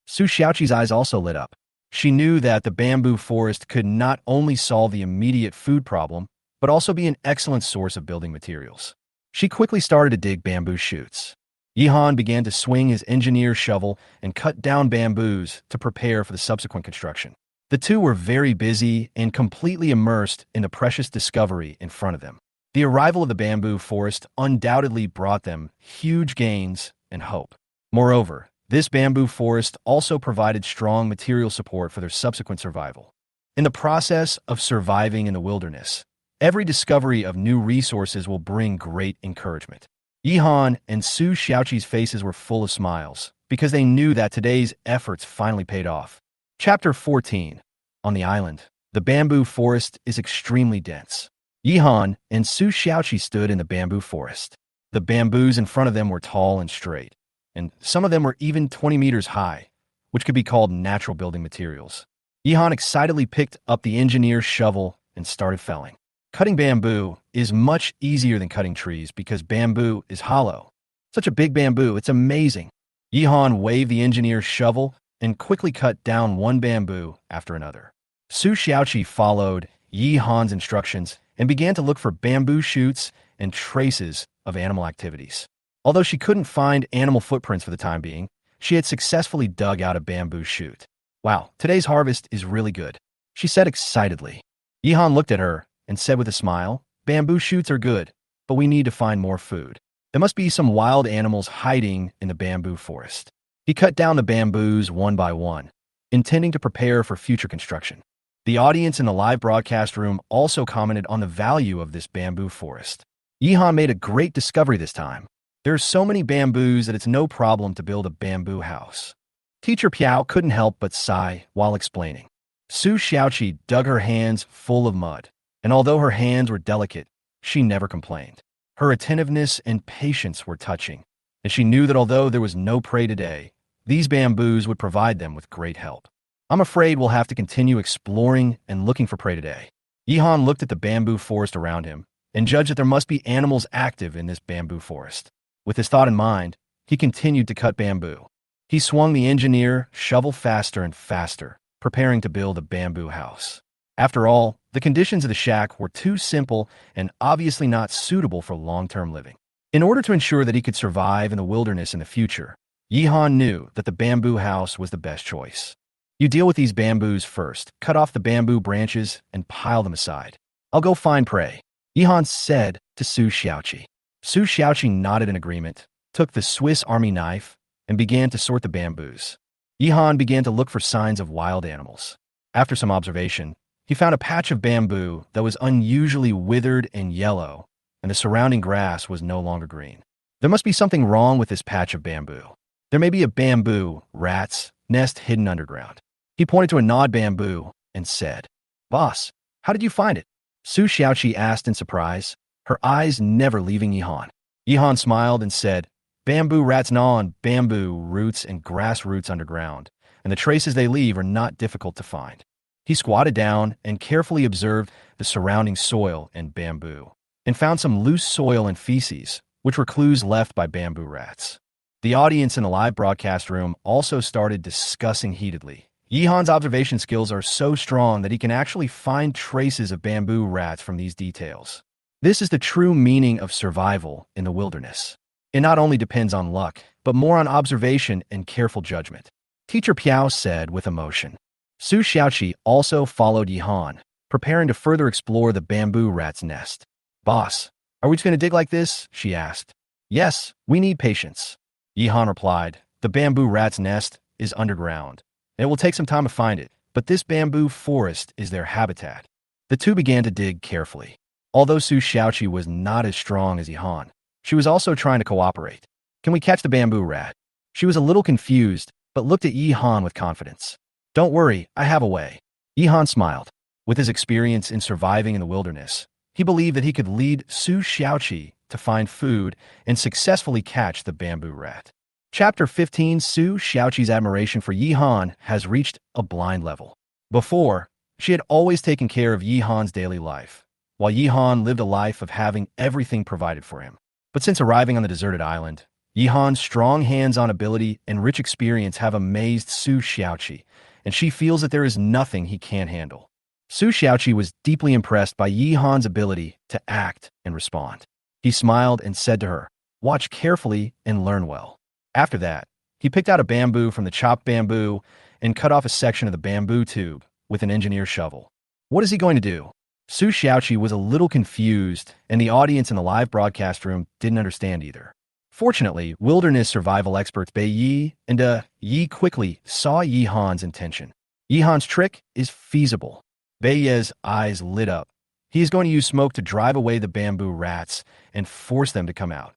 Su Xiaoqi's eyes also lit up. She knew that the bamboo forest could not only solve the immediate food problem, but also be an excellent source of building materials. She quickly started to dig bamboo shoots. Ihan began to swing his engineer's shovel and cut down bamboos to prepare for the subsequent construction. The two were very busy and completely immersed in the precious discovery in front of them. The arrival of the bamboo forest undoubtedly brought them huge gains and hope. Moreover, this bamboo forest also provided strong material support for their subsequent survival. In the process of surviving in the wilderness, every discovery of new resources will bring great encouragement. Ihan and Su Xiaoqi's faces were full of smiles because they knew that today's efforts finally paid off. Chapter 14. On the island, the bamboo forest is extremely dense. Ihan and Su Xiaoqi stood in the bamboo forest. The bamboos in front of them were tall and straight, and some of them were even 20 meters high, which could be called natural building materials. Ihan excitedly picked up the engineer's shovel and started felling. Cutting bamboo is much easier than cutting trees because bamboo is hollow. Such a big bamboo, it's amazing. Ihan waved the engineer's shovel and quickly cut down one bamboo after another. Su Xiaoqi followed Yihan's instructions and began to look for bamboo shoots and traces of animal activities. Although she couldn't find animal footprints for the time being, she had successfully dug out a bamboo shoot. "Wow, today's harvest is really good," she said excitedly. Yihan looked at her and said with a smile, "Bamboo shoots are good, but we need to find more food. There must be some wild animals hiding in the bamboo forest." He cut down the bamboos one by one, intending to prepare for future construction. The audience in the live broadcast room also commented on the value of this bamboo forest. Yihan made a great discovery this time. There are so many bamboos that it's no problem to build a bamboo house. Teacher Piao couldn't help but sigh while explaining. Su Xiaoqi dug her hands full of mud, and although her hands were delicate, she never complained. Her attentiveness and patience were touching, and she knew that although there was no prey today, these bamboos would provide them with great help. "I'm afraid we'll have to continue exploring and looking for prey today." Yihan looked at the bamboo forest around him and judged that there must be animals active in this bamboo forest. With this thought in mind, he continued to cut bamboo. He swung the engineer shovel faster and faster, preparing to build a bamboo house. After all, the conditions of the shack were too simple and obviously not suitable for long-term living. In order to ensure that he could survive in the wilderness in the future, Yihan knew that the bamboo house was the best choice. You deal with these bamboos first, cut off the bamboo branches, and pile them aside. I'll go find prey, Yihan said to Su Xiaoqi. Su Xiaoqi nodded in agreement, took the Swiss Army knife, and began to sort the bamboos. Yihan began to look for signs of wild animals. After some observation, he found a patch of bamboo that was unusually withered and yellow, and the surrounding grass was no longer green. There must be something wrong with this patch of bamboo. There may be a bamboo rat's nest hidden underground. He pointed to a gnawed bamboo and said, "Boss, how did you find it?" Su Xiaoqi asked in surprise, her eyes never leaving Yihan. Yihan smiled and said, "Bamboo rats gnaw on bamboo roots and grass roots underground, and the traces they leave are not difficult to find." He squatted down and carefully observed the surrounding soil and bamboo, and found some loose soil and feces, which were clues left by bamboo rats. The audience in the live broadcast room also started discussing heatedly. Yihan's observation skills are so strong that he can actually find traces of bamboo rats from these details. This is the true meaning of survival in the wilderness. It not only depends on luck, but more on observation and careful judgment. Teacher Piao said with emotion. Su Xiaoqi also followed Yihan, preparing to further explore the bamboo rat's nest. "Boss, are we just going to dig like this?" she asked. "Yes, we need patience," Yihan replied. "The bamboo rat's nest is underground. It will take some time to find it, but this bamboo forest is their habitat." The two began to dig carefully. Although Su Xiaoqi was not as strong as Yihan, she was also trying to cooperate. "Can we catch the bamboo rat?" She was a little confused, but looked at Yihan with confidence. "Don't worry, I have a way." Yihan smiled. With his experience in surviving in the wilderness, he believed that he could lead Su Xiaoqi to find food and successfully catch the bamboo rat. Chapter 15. Su Xiaoqi's admiration for Yihan has reached a blind level. Before, she had always taken care of Yihan's daily life, while Yihan lived a life of having everything provided for him. But since arriving on the deserted island, Yihan's strong hands-on ability and rich experience have amazed Su Xiaoqi, and she feels that there is nothing he can't handle. Su Xiaoqi was deeply impressed by Yihan's ability to act and respond. He smiled and said to her, "Watch carefully and learn well." After that, he picked out a bamboo from the chopped bamboo and cut off a section of the bamboo tube with an engineer's shovel. What is he going to do? Su Xiaoqi was a little confused, and the audience in the live broadcast room didn't understand either. Fortunately, wilderness survival experts Bei Yi and Yi quickly saw Yihan's intention. Yihan's trick is feasible. Bei Yi's eyes lit up. He is going to use smoke to drive away the bamboo rats and force them to come out.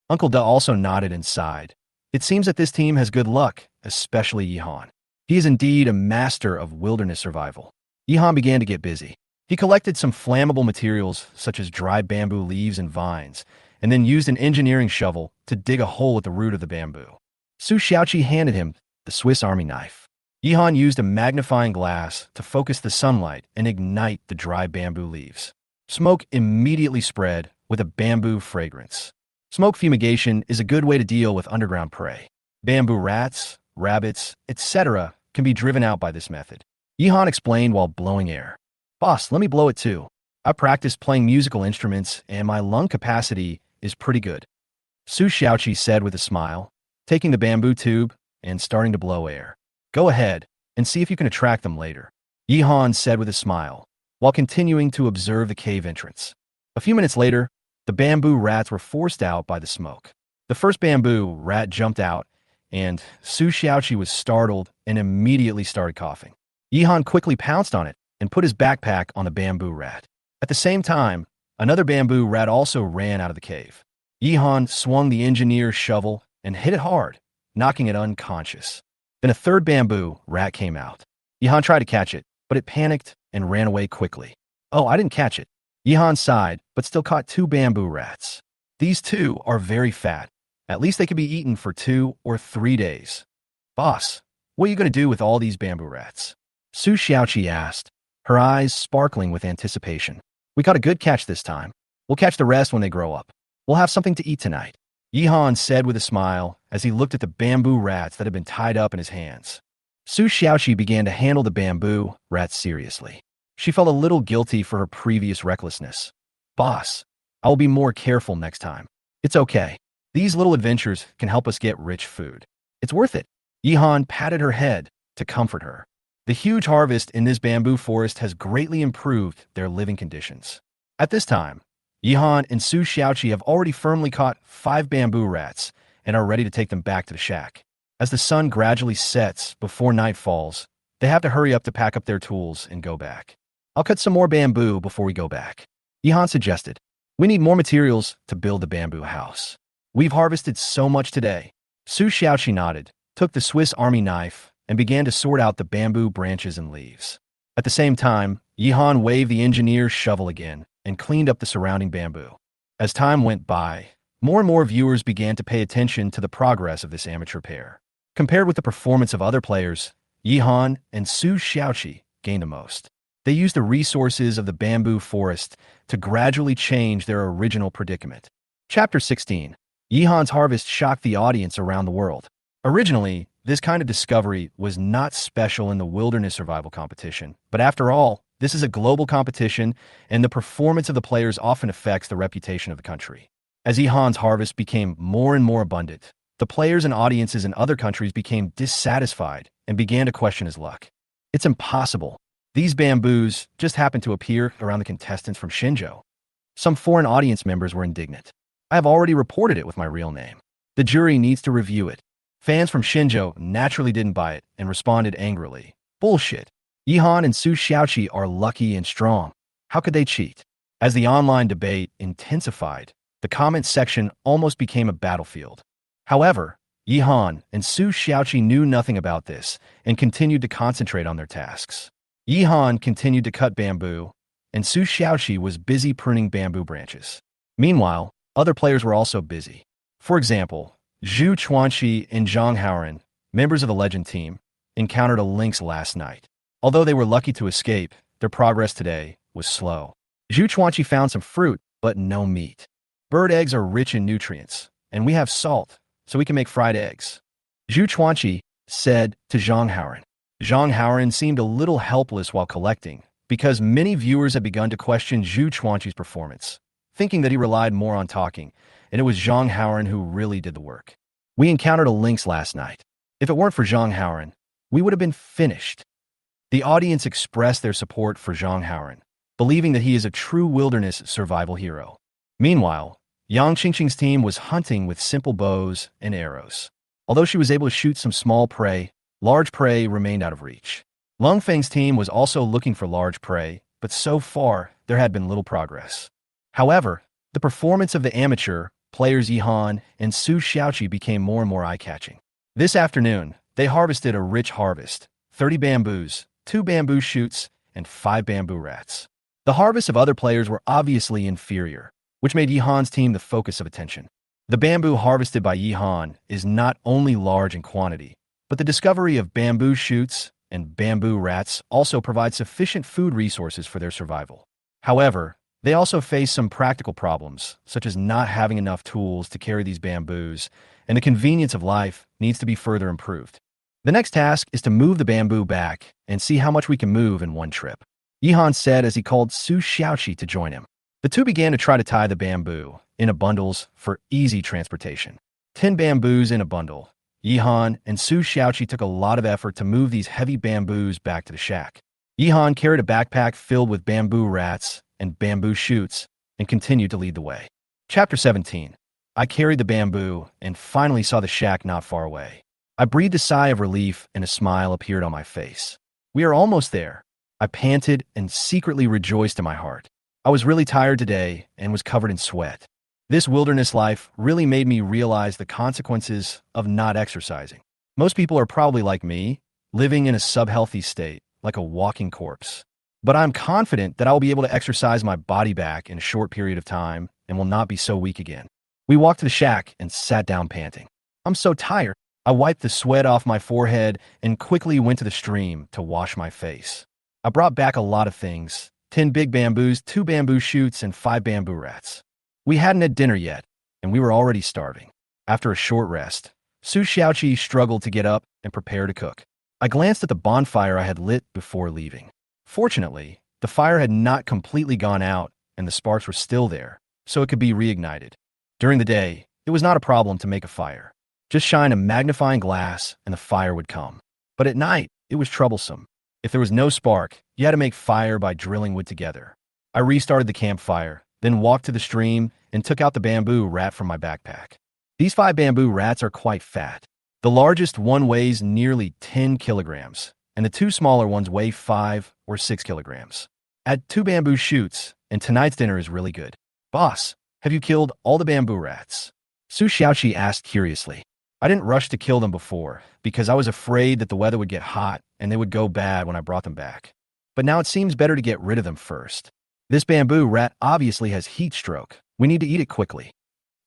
Uncle Da also nodded and sighed. It seems that this team has good luck, especially Yihan. He is indeed a master of wilderness survival. Yihan began to get busy. He collected some flammable materials such as dry bamboo leaves and vines, and then used an engineering shovel to dig a hole at the root of the bamboo. Su Xiaoqi handed him the Swiss Army knife. Yihan used a magnifying glass to focus the sunlight and ignite the dry bamboo leaves. Smoke immediately spread with a bamboo fragrance. Smoke fumigation is a good way to deal with underground prey. Bamboo rats, rabbits, etc. can be driven out by this method. Yihan explained while blowing air. "Boss, let me blow it too. I practiced playing musical instruments and my lung capacity is pretty good," Su Xiaoqi said with a smile, taking the bamboo tube and starting to blow air. "Go ahead and see if you can attract them later," Yihan said with a smile, while continuing to observe the cave entrance. A few minutes later, the bamboo rats were forced out by the smoke. The first bamboo rat jumped out, and Su Xiaoqi was startled and immediately started coughing. Yihan quickly pounced on it and put his backpack on the bamboo rat. At the same time, another bamboo rat also ran out of the cave. Yihan swung the engineer's shovel and hit it hard, knocking it unconscious. Then a third bamboo rat came out. Yihan tried to catch it, but it panicked and ran away quickly. "Oh, I didn't catch it." Yihan sighed, but still caught 2 bamboo rats. These 2 are very fat. At least they could be eaten for 2 or 3 days. "Boss, what are you going to do with all these bamboo rats?" Su Xiaoqi asked, her eyes sparkling with anticipation. "We caught a good catch this time. We'll catch the rest when they grow up. We'll have something to eat tonight, Yihan said with a smile as he looked at the bamboo rats that had been tied up in his hands. Su Xiaoqi began to handle the bamboo rats seriously. She felt a little guilty for her previous recklessness. Boss, I will be more careful next time. It's okay. These little adventures can help us get rich food. It's worth it. Yihan patted her head to comfort her. The huge harvest in this bamboo forest has greatly improved their living conditions. At this time, Yihan and Su Xiaoqi have already firmly caught 5 bamboo rats and are ready to take them back to the shack. As the sun gradually sets before night falls, they have to hurry up to pack up their tools and go back. I'll cut some more bamboo before we go back, Yihan suggested. We need more materials to build the bamboo house. We've harvested so much today. Su Xiaoqi nodded, took the Swiss Army knife, and began to sort out the bamboo branches and leaves. At the same time, Yihan waved the engineer's shovel again and cleaned up the surrounding bamboo. As time went by, more and more viewers began to pay attention to the progress of this amateur pair. Compared with the performance of other players, Yihan and Su Xiaoqi gained the most. They used the resources of the bamboo forest to gradually change their original predicament. Chapter 16. Yihan's harvest shocked the audience around the world. Originally, this kind of discovery was not special in the wilderness survival competition, but after all, this is a global competition, and the performance of the players often affects the reputation of the country. As Yihan's harvest became more and more abundant, the players and audiences in other countries became dissatisfied and began to question his luck. It's impossible. These bamboos just happened to appear around the contestants from Shenzhou. Some foreign audience members were indignant. I have already reported it with my real name. The jury needs to review it. Fans from Shenzhou naturally didn't buy it and responded angrily. Bullshit. Yihan and Su Xiaoqi are lucky and strong. How could they cheat? As the online debate intensified, the comment section almost became a battlefield. However, Yihan and Su Xiaoqi knew nothing about this and continued to concentrate on their tasks. Yihan continued to cut bamboo, and Su Xiaoqi was busy pruning bamboo branches. Meanwhile, other players were also busy. For example, Zhu Chuanqi and Zhang Haoren, members of the Legend team, encountered a lynx last night. Although they were lucky to escape, their progress today was slow. Zhu Chuanqi found some fruit, but no meat. Bird eggs are rich in nutrients, and we have salt, so we can make fried eggs, Zhu Chuanqi said to Zhang Haoren. Zhang Haoren seemed a little helpless while collecting, because many viewers had begun to question Zhu Chuanqi's performance, thinking that he relied more on talking, and it was Zhang Haoren who really did the work. We encountered a lynx last night. If it weren't for Zhang Haoren, we would have been finished. The audience expressed their support for Zhang Haoren, believing that he is a true wilderness survival hero. Meanwhile, Yang Qingqing's team was hunting with simple bows and arrows. Although she was able to shoot some small prey, large prey remained out of reach. Lung Feng's team was also looking for large prey, but so far, there had been little progress. However, the performance of the amateur players Yihan and Su Xiaoqi became more and more eye-catching. This afternoon, they harvested a rich harvest, 30 bamboos, 2 bamboo shoots, and 5 bamboo rats. The harvests of other players were obviously inferior, which made Yihan's team the focus of attention. The bamboo harvested by Yihan is not only large in quantity, but the discovery of bamboo shoots and bamboo rats also provides sufficient food resources for their survival. However, they also face some practical problems, such as not having enough tools to carry these bamboos, and the convenience of life needs to be further improved. The next task is to move the bamboo back and see how much we can move in one trip, Yihan said as he called Su Xiaoqi to join him. The two began to try to tie the bamboo into bundles for easy transportation. 10 bamboos in a bundle. Yihan and Su Xiaoqi took a lot of effort to move these heavy bamboos back to the shack. Yihan carried a backpack filled with bamboo rats and bamboo shoots and continued to lead the way. Chapter 17. I carried the bamboo and finally saw the shack not far away. I breathed a sigh of relief and a smile appeared on my face. We are almost there. I panted and secretly rejoiced in my heart. I was really tired today and was covered in sweat. This wilderness life really made me realize the consequences of not exercising. Most people are probably like me, living in a subhealthy state, like a walking corpse. But I'm confident that I will be able to exercise my body back in a short period of time and will not be so weak again. We walked to the shack and sat down panting. I'm so tired. I wiped the sweat off my forehead and quickly went to the stream to wash my face. I brought back a lot of things, 10 big bamboos, 2 bamboo shoots, and 5 bamboo rats. We hadn't had dinner yet, and we were already starving. After a short rest, Su Xiaoqi struggled to get up and prepare to cook. I glanced at the bonfire I had lit before leaving. Fortunately, the fire had not completely gone out and the sparks were still there, so it could be reignited. During the day, it was not a problem to make a fire. Just shine a magnifying glass and the fire would come. But at night, it was troublesome. If there was no spark, you had to make fire by drilling wood together. I restarted the campfire, then walked to the stream and took out the bamboo rat from my backpack. These 5 bamboo rats are quite fat. The largest one weighs nearly 10 kilograms, and the 2 smaller ones weigh 5 or 6 kilograms. Add 2 bamboo shoots, and tonight's dinner is really good. Boss, have you killed all the bamboo rats? Su Xiaoqi asked curiously. I didn't rush to kill them before, because I was afraid that the weather would get hot and they would go bad when I brought them back. But now it seems better to get rid of them first. This bamboo rat obviously has heat stroke. We need to eat it quickly.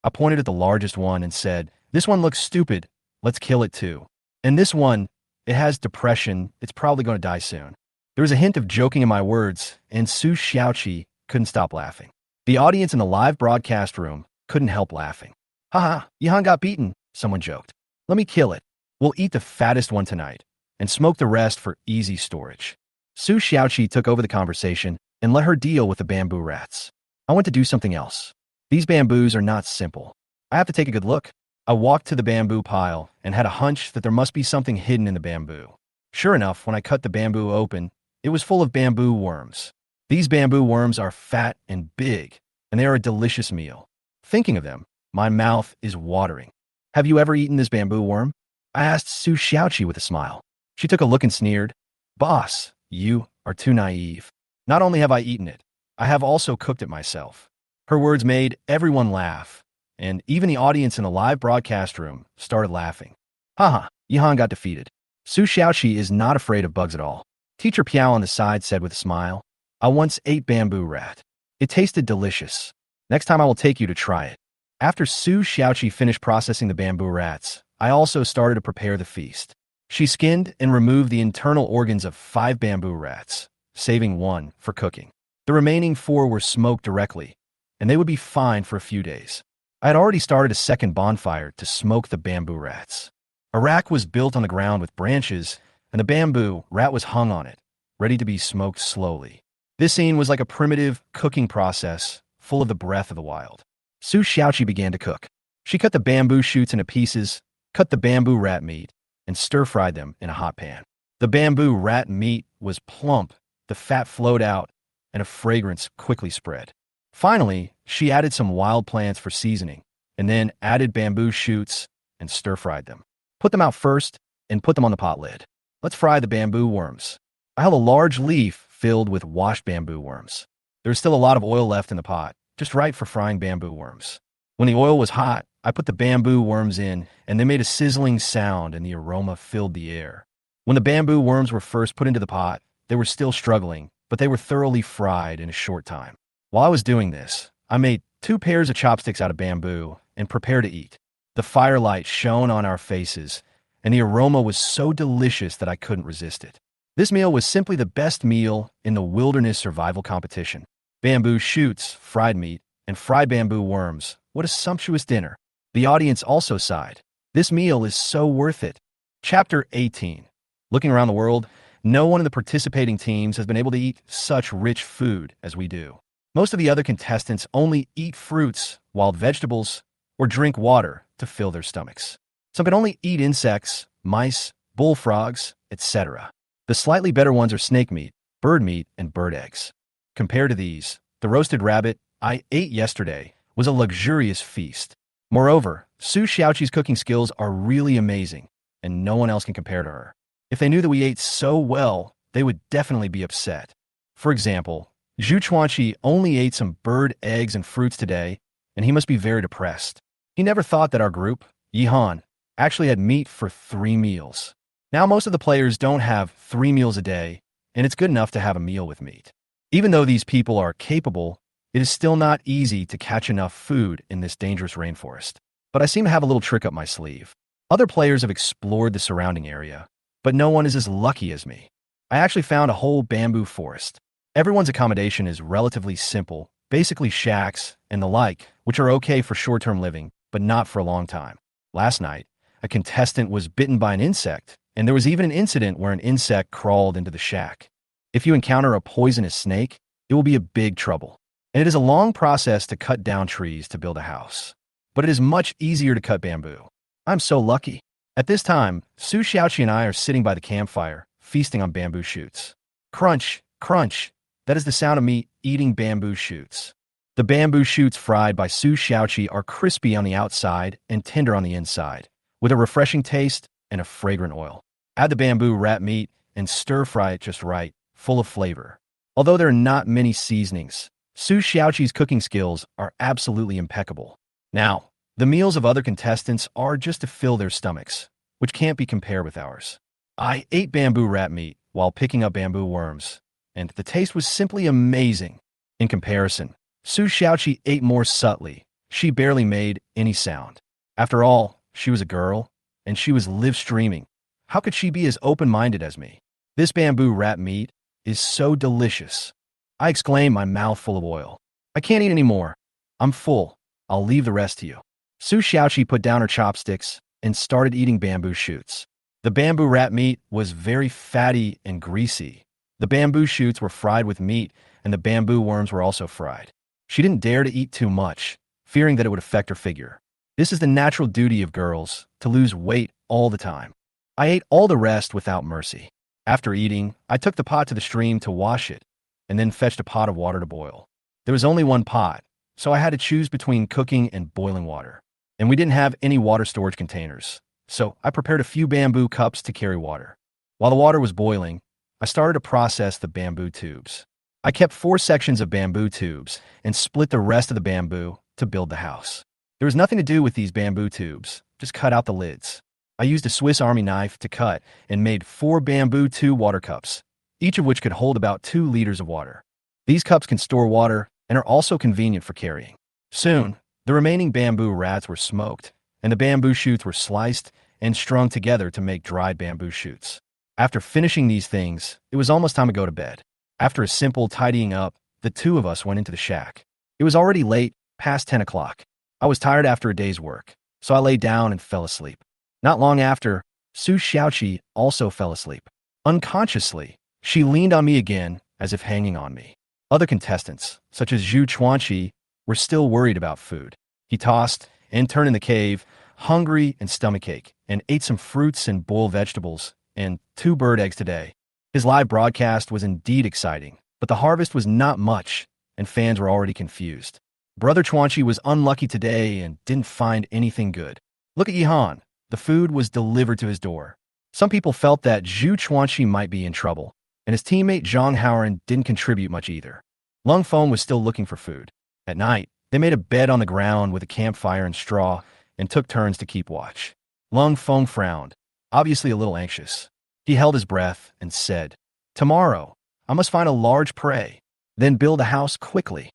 I pointed at the largest one and said, this one looks stupid. Let's kill it too. And this one, it has depression. It's probably going to die soon. There was a hint of joking in my words, and Su Xiaoqi couldn't stop laughing. The audience in the live broadcast room couldn't help laughing. Haha, Yihan got beaten, someone joked. Let me kill it. We'll eat the fattest one tonight and smoke the rest for easy storage. Su Xiaoqi took over the conversation and let her deal with the bamboo rats. I went to do something else. These bamboos are not simple. I have to take a good look. I walked to the bamboo pile and had a hunch that there must be something hidden in the bamboo. Sure enough, when I cut the bamboo open, it was full of bamboo worms. These bamboo worms are fat and big, and they are a delicious meal. Thinking of them, my mouth is watering. Have you ever eaten this bamboo worm? I asked Su Xiaoqi with a smile. She took a look and sneered. Boss, you are too naive. Not only have I eaten it, I have also cooked it myself. Her words made everyone laugh, and even the audience in the live broadcast room started laughing. Haha, Yihan got defeated. Su Xiaoqi is not afraid of bugs at all. Teacher Piao on the side said with a smile, I once ate bamboo rat. It tasted delicious. Next time I will take you to try it. After Su Xiaoqi finished processing the bamboo rats, I also started to prepare the feast. She skinned and removed the internal organs of 5 bamboo rats, saving 1 for cooking. The remaining 4 were smoked directly, and they would be fine for a few days. I had already started a second bonfire to smoke the bamboo rats. A rack was built on the ground with branches, and the bamboo rat was hung on it, ready to be smoked slowly. This scene was like a primitive cooking process, full of the breath of the wild. Su Xiaoqi began to cook. She cut the bamboo shoots into pieces, cut the bamboo rat meat, and stir-fried them in a hot pan. The bamboo rat meat was plump, the fat flowed out, and a fragrance quickly spread. Finally, she added some wild plants for seasoning, and then added bamboo shoots and stir-fried them. Put them out first, and put them on the pot lid. Let's fry the bamboo worms. I held a large leaf filled with washed bamboo worms. There was still a lot of oil left in the pot, just right for frying bamboo worms. When the oil was hot, I put the bamboo worms in, and they made a sizzling sound, and the aroma filled the air. When the bamboo worms were first put into the pot, they were still struggling, but they were thoroughly fried in a short time. While I was doing this, I made 2 pairs of chopsticks out of bamboo and prepared to eat. The firelight shone on our faces, and the aroma was so delicious that I couldn't resist it. This meal was simply the best meal in the wilderness survival competition. Bamboo shoots, fried meat, and fried bamboo worms. What a sumptuous dinner. The audience also sighed. This meal is so worth it. Chapter 18. Looking around the world, no one of the participating teams has been able to eat such rich food as we do. Most of the other contestants only eat fruits, wild vegetables, or drink water to fill their stomachs. Some can only eat insects, mice, bullfrogs, etc. The slightly better ones are snake meat, bird meat, and bird eggs. Compared to these, the roasted rabbit I ate yesterday was a luxurious feast. Moreover, Su Xiaoqi's cooking skills are really amazing, and no one else can compare to her. If they knew that we ate so well, they would definitely be upset. For example, Zhu Chuanqi only ate some bird eggs and fruits today, and he must be very depressed. He never thought that our group, Yihan, actually had meat for 3 meals. Now most of the players don't have 3 meals a day, and it's good enough to have a meal with meat. Even though these people are capable, it is still not easy to catch enough food in this dangerous rainforest. But I seem to have a little trick up my sleeve. Other players have explored the surrounding area, but no one is as lucky as me. I actually found a whole bamboo forest. Everyone's accommodation is relatively simple, basically shacks and the like, which are okay for short-term living, but not for a long time. Last night, a contestant was bitten by an insect, and there was even an incident where an insect crawled into the shack. If you encounter a poisonous snake, it will be a big trouble. And it is a long process to cut down trees to build a house. But it is much easier to cut bamboo. I'm so lucky. At this time, Su Xiaoqi and I are sitting by the campfire, feasting on bamboo shoots. Crunch, crunch. That is the sound of me eating bamboo shoots. The bamboo shoots fried by Su Xiaoqi are crispy on the outside and tender on the inside, with a refreshing taste and a fragrant oil. Add the bamboo wrap meat and stir-fry it just right, full of flavor. Although there are not many seasonings, Su Xiaoqi's cooking skills are absolutely impeccable. Now, the meals of other contestants are just to fill their stomachs, which can't be compared with ours. I ate bamboo wrap meat while picking up bamboo worms, and the taste was simply amazing. In comparison, Su Xiaoqi ate more subtly. She barely made any sound. After all, she was a girl, and she was live streaming. How could she be as open-minded as me? This bamboo wrap meat is so delicious. I exclaimed, my mouth full of oil. I can't eat anymore. I'm full. I'll leave the rest to you. Su Xiaoqi put down her chopsticks and started eating bamboo shoots. The bamboo wrap meat was very fatty and greasy. The bamboo shoots were fried with meat, and the bamboo worms were also fried. She didn't dare to eat too much, fearing that it would affect her figure. This is the natural duty of girls, to lose weight all the time. I ate all the rest without mercy. After eating, I took the pot to the stream to wash it, and then fetched a pot of water to boil. There was only one pot, so I had to choose between cooking and boiling water. And we didn't have any water storage containers, so I prepared a few bamboo cups to carry water. While the water was boiling, I started to process the bamboo tubes. I kept 4 sections of bamboo tubes and split the rest of the bamboo to build the house. There was nothing to do with these bamboo tubes, just cut out the lids. I used a Swiss Army knife to cut and made 4 bamboo tube water cups, each of which could hold about 2 liters of water. These cups can store water and are also convenient for carrying. Soon, the remaining bamboo rats were smoked, and the bamboo shoots were sliced and strung together to make dried bamboo shoots. After finishing these things, it was almost time to go to bed. After a simple tidying up, the 2 of us went into the shack. It was already late, past 10 o'clock. I was tired after a day's work, so I lay down and fell asleep. Not long after, Su Xiaoqi also fell asleep. Unconsciously, she leaned on me again, as if hanging on me. Other contestants, such as Zhu Chuanqi, were still worried about food. He tossed and turned in the cave, hungry and stomachache, and ate some fruits and boiled vegetables, and 2 bird eggs today. His live broadcast was indeed exciting, but the harvest was not much, and fans were already confused. Brother Chuanqi was unlucky today and didn't find anything good. Look at Yihan. The food was delivered to his door. Some people felt that Zhu Chuanqi might be in trouble, and his teammate Zhang Haoran didn't contribute much either. Lung Feng was still looking for food. At night, they made a bed on the ground with a campfire and straw and took turns to keep watch. Lung Feng frowned, obviously a little anxious. He held his breath and said, "Tomorrow, I must find a large prey, then build a house quickly."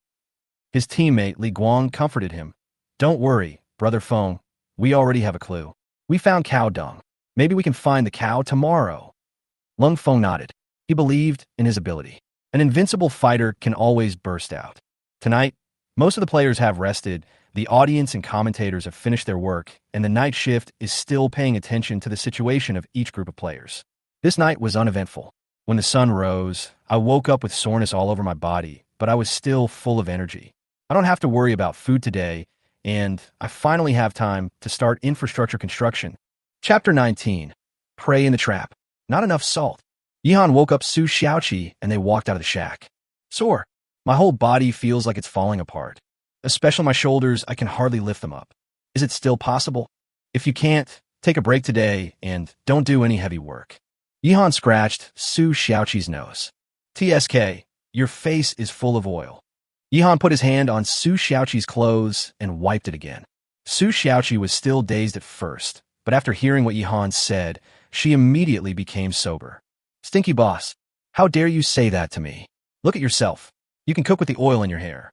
His teammate Li Guang comforted him. "Don't worry, Brother Feng. We already have a clue. We found cow dung. Maybe we can find the cow tomorrow." Lung Feng nodded. He believed in his ability. An invincible fighter can always burst out. Tonight, most of the players have rested, the audience and commentators have finished their work, and the night shift is still paying attention to the situation of each group of players. This night was uneventful. When the sun rose, I woke up with soreness all over my body, but I was still full of energy. I don't have to worry about food today, and I finally have time to start infrastructure construction. Chapter 19. Prey in the Trap. Not enough salt. Yihan woke up Su Xiaoqi and they walked out of the shack. Sore. My whole body feels like it's falling apart. Especially my shoulders, I can hardly lift them up. Is it still possible? If you can't, take a break today and don't do any heavy work. Yihan scratched Su Xiaoqi's nose. TSK, your face is full of oil. Yihan put his hand on Su Xiaoqi's clothes and wiped it again. Su Xiaoqi was still dazed at first, but after hearing what Yihan said, she immediately became sober. Stinky boss, how dare you say that to me? Look at yourself. You can cook with the oil in your hair.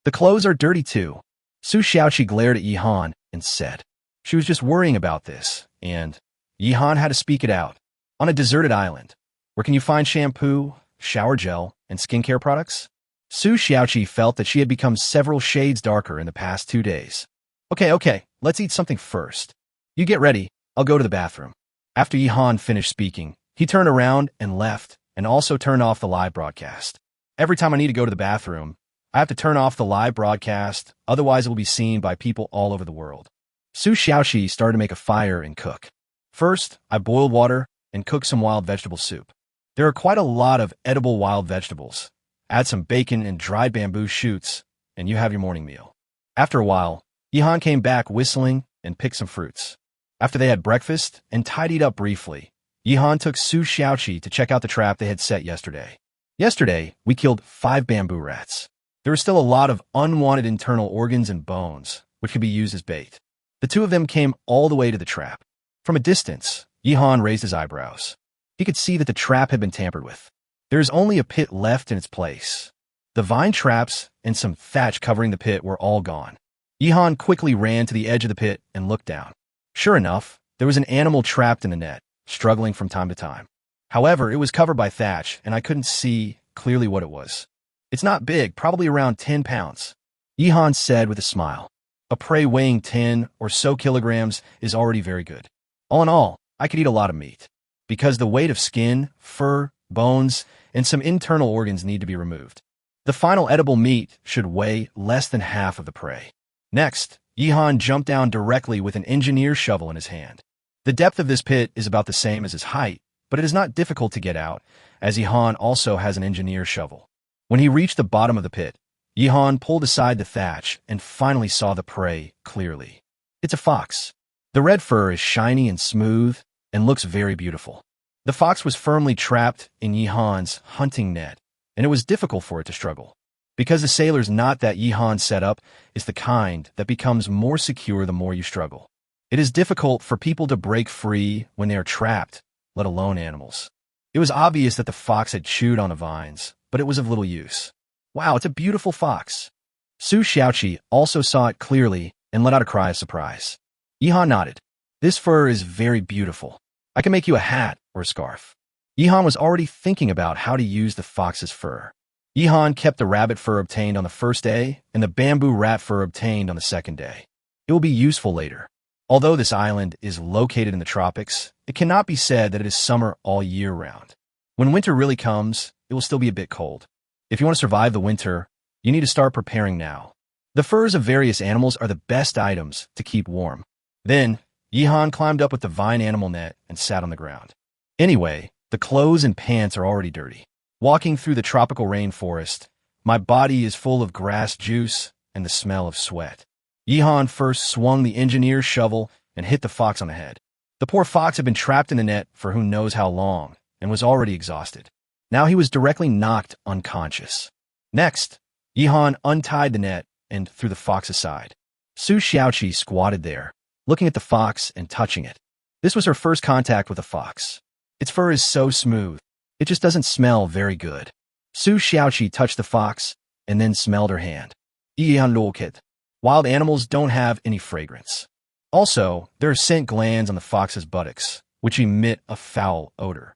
The clothes are dirty too. Su Xiaoqi glared at Yihan and said. She was just worrying about this, and Yihan had to speak it out. On a deserted island, where can you find shampoo, shower gel, and skincare products? Su Xiaoqi felt that she had become several shades darker in the past 2 days. Okay, let's eat something first. You get ready, I'll go to the bathroom. After Yihan finished speaking, he turned around and left, and also turned off the live broadcast. Every time I need to go to the bathroom, I have to turn off the live broadcast, otherwise it will be seen by people all over the world. Su Xiaoqi started to make a fire and cook. First, I boiled water and cooked some wild vegetable soup. There are quite a lot of edible wild vegetables. Add some bacon and dried bamboo shoots, and you have your morning meal. After a while, Yihan came back whistling and picked some fruits. After they had breakfast and tidied up briefly, Yihan took Su Xiaoqi to check out the trap they had set yesterday. Yesterday, we killed 5 bamboo rats. There were still a lot of unwanted internal organs and bones, which could be used as bait. The 2 of them came all the way to the trap. From a distance, Yihan raised his eyebrows. He could see that the trap had been tampered with. There is only a pit left in its place. The vine traps and some thatch covering the pit were all gone. Yihan quickly ran to the edge of the pit and looked down. Sure enough, there was an animal trapped in the net, struggling from time to time. However, it was covered by thatch, and I couldn't see clearly what it was. It's not big, probably around 10 pounds. Yihan said with a smile. A prey weighing 10 or so kilograms is already very good. All in all, I could eat a lot of meat. Because the weight of skin, fur, bones, and some internal organs need to be removed. The final edible meat should weigh less than half of the prey. Next, Yihan jumped down directly with an engineer's shovel in his hand. The depth of this pit is about the same as his height, but it is not difficult to get out, as Yihan also has an engineer's shovel. When he reached the bottom of the pit, Yihan pulled aside the thatch and finally saw the prey clearly. It's a fox. The red fur is shiny and smooth and looks very beautiful. The fox was firmly trapped in Yihan's hunting net, and it was difficult for it to struggle. Because the sailor's knot that Yihan set up is the kind that becomes more secure the more you struggle. It is difficult for people to break free when they are trapped, let alone animals. It was obvious that the fox had chewed on the vines, but it was of little use. Wow, it's a beautiful fox. Su Xiaoqi also saw it clearly and let out a cry of surprise. Yihan nodded. This fur is very beautiful. I can make you a hat or a scarf. Yihan was already thinking about how to use the fox's fur. Yihan kept the rabbit fur obtained on the first day and the bamboo rat fur obtained on the second day. It will be useful later. Although this island is located in the tropics, it cannot be said that it is summer all year round. When winter really comes, it will still be a bit cold. If you want to survive the winter, you need to start preparing now. The furs of various animals are the best items to keep warm. Then, Yihan climbed up with the vine animal net and sat on the ground. Anyway, the clothes and pants are already dirty. Walking through the tropical rainforest, my body is full of grass juice and the smell of sweat. Yihan first swung the engineer's shovel and hit the fox on the head. The poor fox had been trapped in the net for who knows how long and was already exhausted. Now he was directly knocked unconscious. Next, Yihan untied the net and threw the fox aside. Su Xiaoqi squatted there, looking at the fox and touching it. This was her first contact with a fox. Its fur is so smooth, it just doesn't smell very good. Su Xiaoqi touched the fox and then smelled her hand. Yihan looked. Wild animals don't have any fragrance. Also, there are scent glands on the fox's buttocks, which emit a foul odor.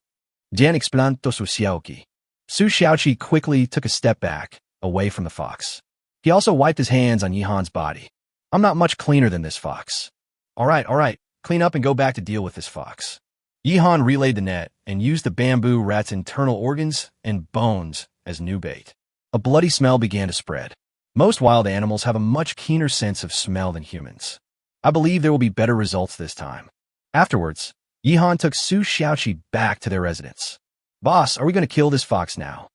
Jian explained to Su Xiaoqi. Su Xiaoqi quickly took a step back, away from the fox. He also wiped his hands on Yihan's body. I'm not much cleaner than this fox. All right, clean up and go back to deal with this fox. Yihan relayed the net and used the bamboo rat's internal organs and bones as new bait. A bloody smell began to spread. Most wild animals have a much keener sense of smell than humans. I believe there will be better results this time. Afterwards, Yihan took Su Xiaoqi back to their residence. Boss, are we going to kill this fox now?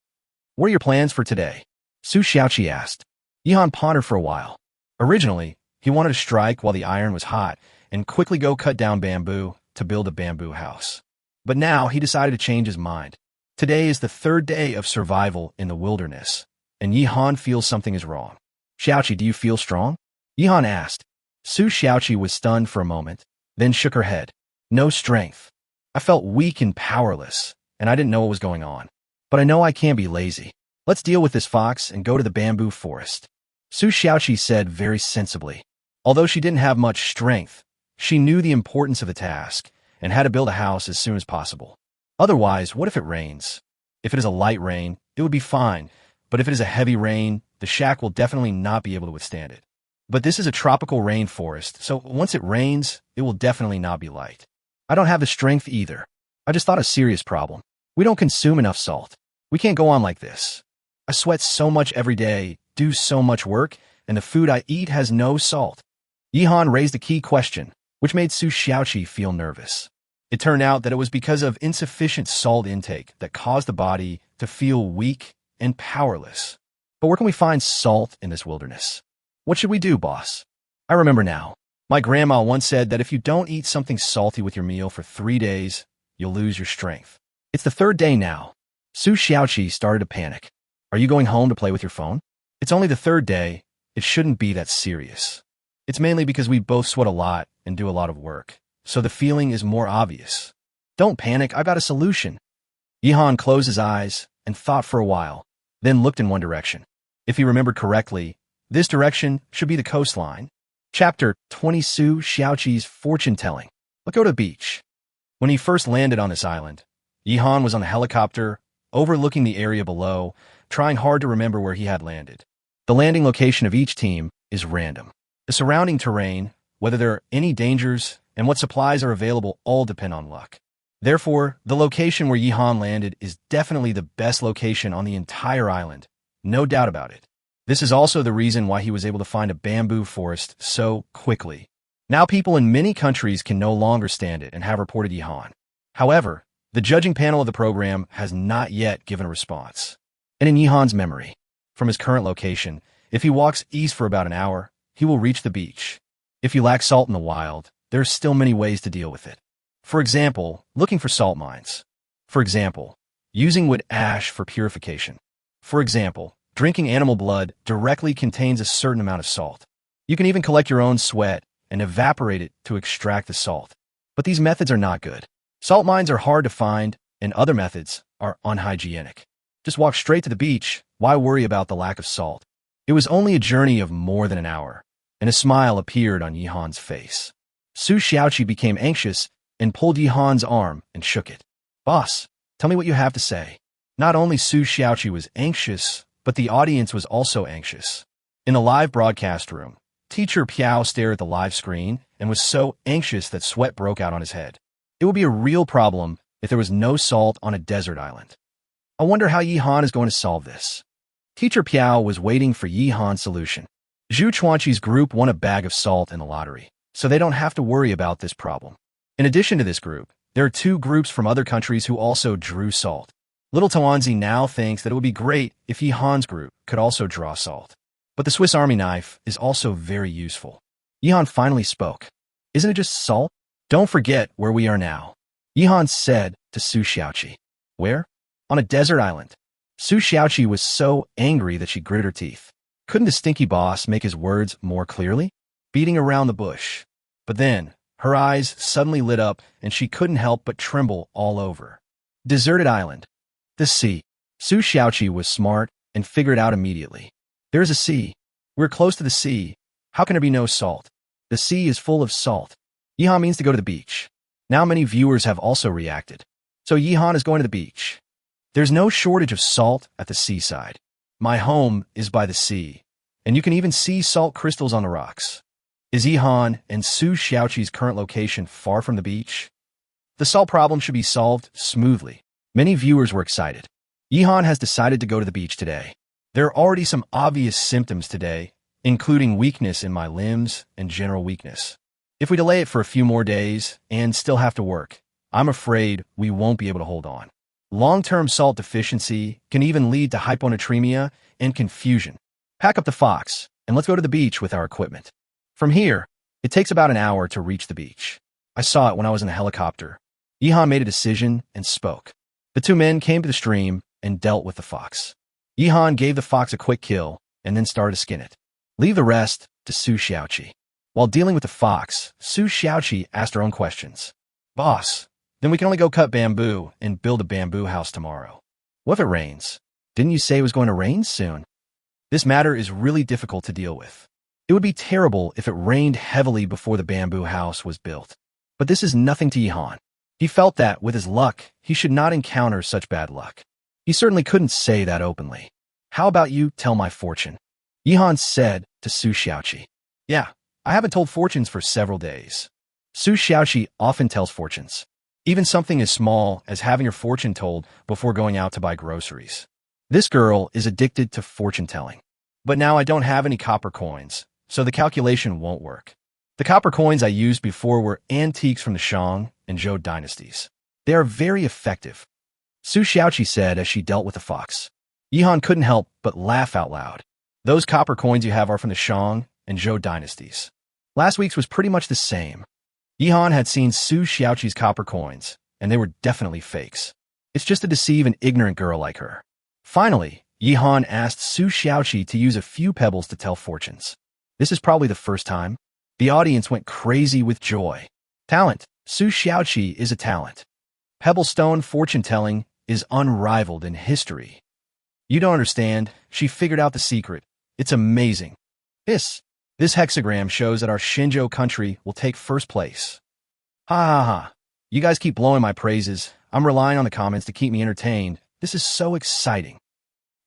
What are your plans for today? Su Xiaoqi asked. Yihan pondered for a while. Originally, he wanted to strike while the iron was hot and quickly go cut down bamboo to build a bamboo house. But now he decided to change his mind. Today is the 3rd day of survival in the wilderness, and Yihan feels something is wrong. Xiaoqi, do you feel strong? Yihan asked. Su Xiaoqi was stunned for a moment, then shook her head. No strength. I felt weak and powerless, and I didn't know what was going on. But I know I can't be lazy. Let's deal with this fox and go to the bamboo forest. Su Xiaoqi said very sensibly. Although she didn't have much strength, she knew the importance of the task and had to build a house as soon as possible. Otherwise, what if it rains? If it is a light rain, it it would be fine, but if it is a heavy rain, the shack will definitely not be able to withstand it. But this is a tropical rainforest, so once it rains, it will definitely not be light. I don't have the strength either. I just thought a serious problem. We don't consume enough salt. We can't go on like this. I sweat so much every day, do so much work, and the food I eat has no salt. Yihan raised a key question, which made Su Xiaoqi feel nervous. It turned out that it was because of insufficient salt intake that caused the body to feel weak and powerless. But where can we find salt in this wilderness? What should we do, boss? I remember now. My grandma once said that if you don't eat something salty with your meal for 3 days, you'll lose your strength. It's the 3rd day now. Su Xiaoqi started to panic. Are you going home to play with your phone? It's only the 3rd day. It shouldn't be that serious. It's mainly because we both sweat a lot and do a lot of work, so the feeling is more obvious. Don't panic, I've got a solution. Yihan closed his eyes and thought for a while, then looked in one direction. If he remembered correctly, this direction should be the coastline. Chapter 20 Su Xiaoqi's fortune-telling. Let's go to the beach. When he first landed on this island, Yihan was on a helicopter, overlooking the area below, trying hard to remember where he had landed. The landing location of each team is random. The surrounding terrain, whether there are any dangers, and what supplies are available all depend on luck. Therefore, the location where Yihan landed is definitely the best location on the entire island. No doubt about it. This is also the reason why he was able to find a bamboo forest so quickly. Now people in many countries can no longer stand it and have reported Yihan. However, the judging panel of the program has not yet given a response. And in Yihan's memory, from his current location, if he walks east for about an hour, he will reach the beach. If you lack salt in the wild, there are still many ways to deal with it. For example, looking for salt mines. For example, using wood ash for purification. For example, drinking animal blood directly contains a certain amount of salt. You can even collect your own sweat and evaporate it to extract the salt. But these methods are not good. Salt mines are hard to find, and other methods are unhygienic. Just walk straight to the beach. Why worry about the lack of salt? It was only a journey of more than an hour, and a smile appeared on Yihan's face. Su Xiaoqi became anxious and pulled Yihan's arm and shook it. Boss, tell me what you have to say. Not only Su Xiaoqi was anxious, but the audience was also anxious. In the live broadcast room, Teacher Piao stared at the live screen and was so anxious that sweat broke out on his head. It would be a real problem if there was no salt on a desert island. I wonder how Yihan is going to solve this. Teacher Piao was waiting for Yihan's solution. Zhu Chuanqi's group won a bag of salt in the lottery, so they don't have to worry about this problem. In addition to this group, there are 2 groups from other countries who also drew salt. Little Tawanzi now thinks that it would be great if Yihan's group could also draw salt. But the Swiss Army knife is also very useful. Yihan finally spoke. Isn't it just salt? Don't forget where we are now. Yihan said to Su Xiaoqi. Where? On a desert island. Su Xiaoqi was so angry that she gritted her teeth. Couldn't the stinky boss make his words more clearly? Beating around the bush. But then, her eyes suddenly lit up and she couldn't help but tremble all over. Deserted island. The sea. Su Xiaoqi was smart and figured out immediately. There is a sea. We're close to the sea. How can there be no salt? The sea is full of salt. Yihan means to go to the beach. Now many viewers have also reacted. So Yihan is going to the beach. There's no shortage of salt at the seaside. My home is by the sea, and you can even see salt crystals on the rocks. Is Yihan and Su Xiaoqi's current location far from the beach? The salt problem should be solved smoothly. Many viewers were excited. Yihan has decided to go to the beach today. There are already some obvious symptoms today, including weakness in my limbs and general weakness. If we delay it for a few more days and still have to work, I'm afraid we won't be able to hold on. Long-term salt deficiency can even lead to hyponatremia and confusion. Pack up the fox, and let's go to the beach with our equipment. From here, it takes about an hour to reach the beach. I saw it when I was in a helicopter. Yihan made a decision and spoke. The 2 men came to the stream and dealt with the fox. Yihan gave the fox a quick kill and then started to skin it. Leave the rest to Su Xiaoqi. While dealing with the fox, Su Xiaoqi asked her own questions. Boss, then we can only go cut bamboo and build a bamboo house tomorrow. What if it rains? Didn't you say it was going to rain soon? This matter is really difficult to deal with. It would be terrible if it rained heavily before the bamboo house was built. But this is nothing to Yihan. He felt that, with his luck, he should not encounter such bad luck. He certainly couldn't say that openly. How about you tell my fortune? Yihan said to Su Xiaoqi. Yeah, I haven't told fortunes for several days. Su Xiaoqi often tells fortunes. Even something as small as having your fortune told before going out to buy groceries. This girl is addicted to fortune telling. But now I don't have any copper coins, so the calculation won't work. The copper coins I used before were antiques from the Shang and Zhou dynasties. They are very effective, Su Xiaoqi said as she dealt with the fox. Yihan couldn't help but laugh out loud. Those copper coins you have are from the Shang and Zhou dynasties. Last week's was pretty much the same. Yihan had seen Su Xiaoqi's copper coins, and they were definitely fakes. It's just to deceive an ignorant girl like her. Finally, Yihan asked Su Xiaoqi to use a few pebbles to tell fortunes. This is probably the first time. The audience went crazy with joy. Talent. Su Xiaoqi is a talent. Pebblestone fortune-telling is unrivaled in history. You don't understand. She figured out the secret. It's amazing. This hexagram shows that our Shenzhou country will take first place. Ha ha ha. You guys keep blowing my praises. I'm relying on the comments to keep me entertained. This is so exciting.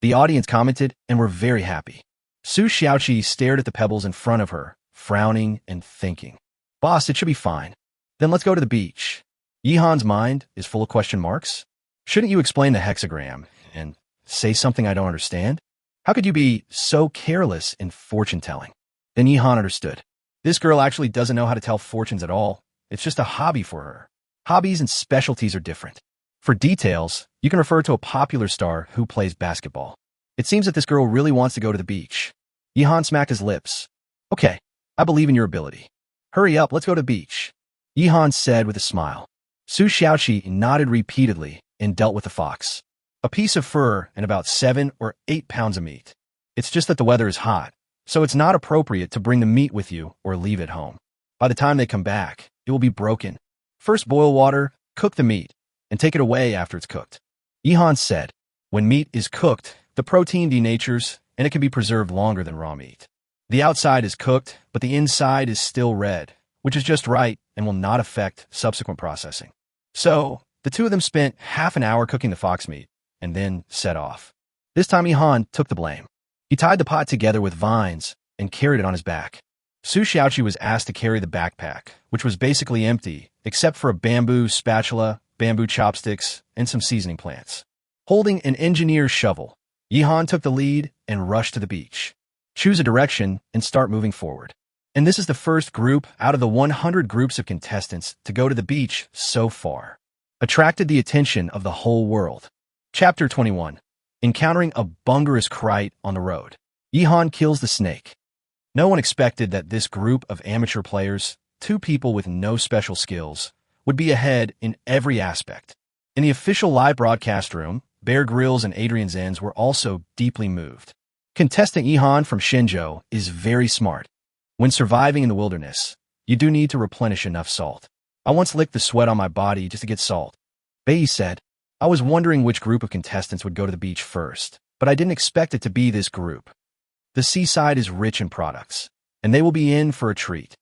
The audience commented and were very happy. Su Xiaoqi stared at the pebbles in front of her, frowning and thinking. Boss, it should be fine. Then let's go to the beach. Yihan's mind is full of question marks. Shouldn't you explain the hexagram and say something I don't understand? How could you be so careless in fortune-telling? Then Yihan understood. This girl actually doesn't know how to tell fortunes at all. It's just a hobby for her. Hobbies and specialties are different. For details, you can refer to a popular star who plays basketball. It seems that this girl really wants to go to the beach. Yihan smacked his lips. Okay, I believe in your ability. Hurry up, let's go to the beach. Yihan said with a smile. Su Xiaoqi nodded repeatedly and dealt with the fox. A piece of fur and about 7 or 8 pounds of meat. It's just that the weather is hot, so it's not appropriate to bring the meat with you or leave it home. By the time they come back, it will be broken. First boil water, cook the meat, and take it away after it's cooked. Yihan said, when meat is cooked, the protein denatures and it can be preserved longer than raw meat. The outside is cooked, but the inside is still red, which is just right and will not affect subsequent processing. So, the two of them spent half an hour cooking the fox meat and then set off. This time Yihan took the blame. He tied the pot together with vines and carried it on his back. Su Xiaoqi was asked to carry the backpack, which was basically empty, except for a bamboo spatula, bamboo chopsticks, and some seasoning plants. Holding an engineer's shovel, Yihan took the lead and rushed to the beach. Choose a direction and start moving forward. And this is the first group out of the 100 groups of contestants to go to the beach so far. Attracted the attention of the whole world. Chapter 21. Encountering a bungerous krite on the road. Yihan kills the snake. No one expected that this group of amateur players, 2 people with no special skills, would be ahead in every aspect. In the official live broadcast room, Bear Grylls and Adrian Zenz were also deeply moved. Contestant Yihan from Shenzhou is very smart. When surviving in the wilderness, you do need to replenish enough salt. I once licked the sweat on my body just to get salt. Bei said, I was wondering which group of contestants would go to the beach first, but I didn't expect it to be this group. The seaside is rich in products, and they will be in for a treat.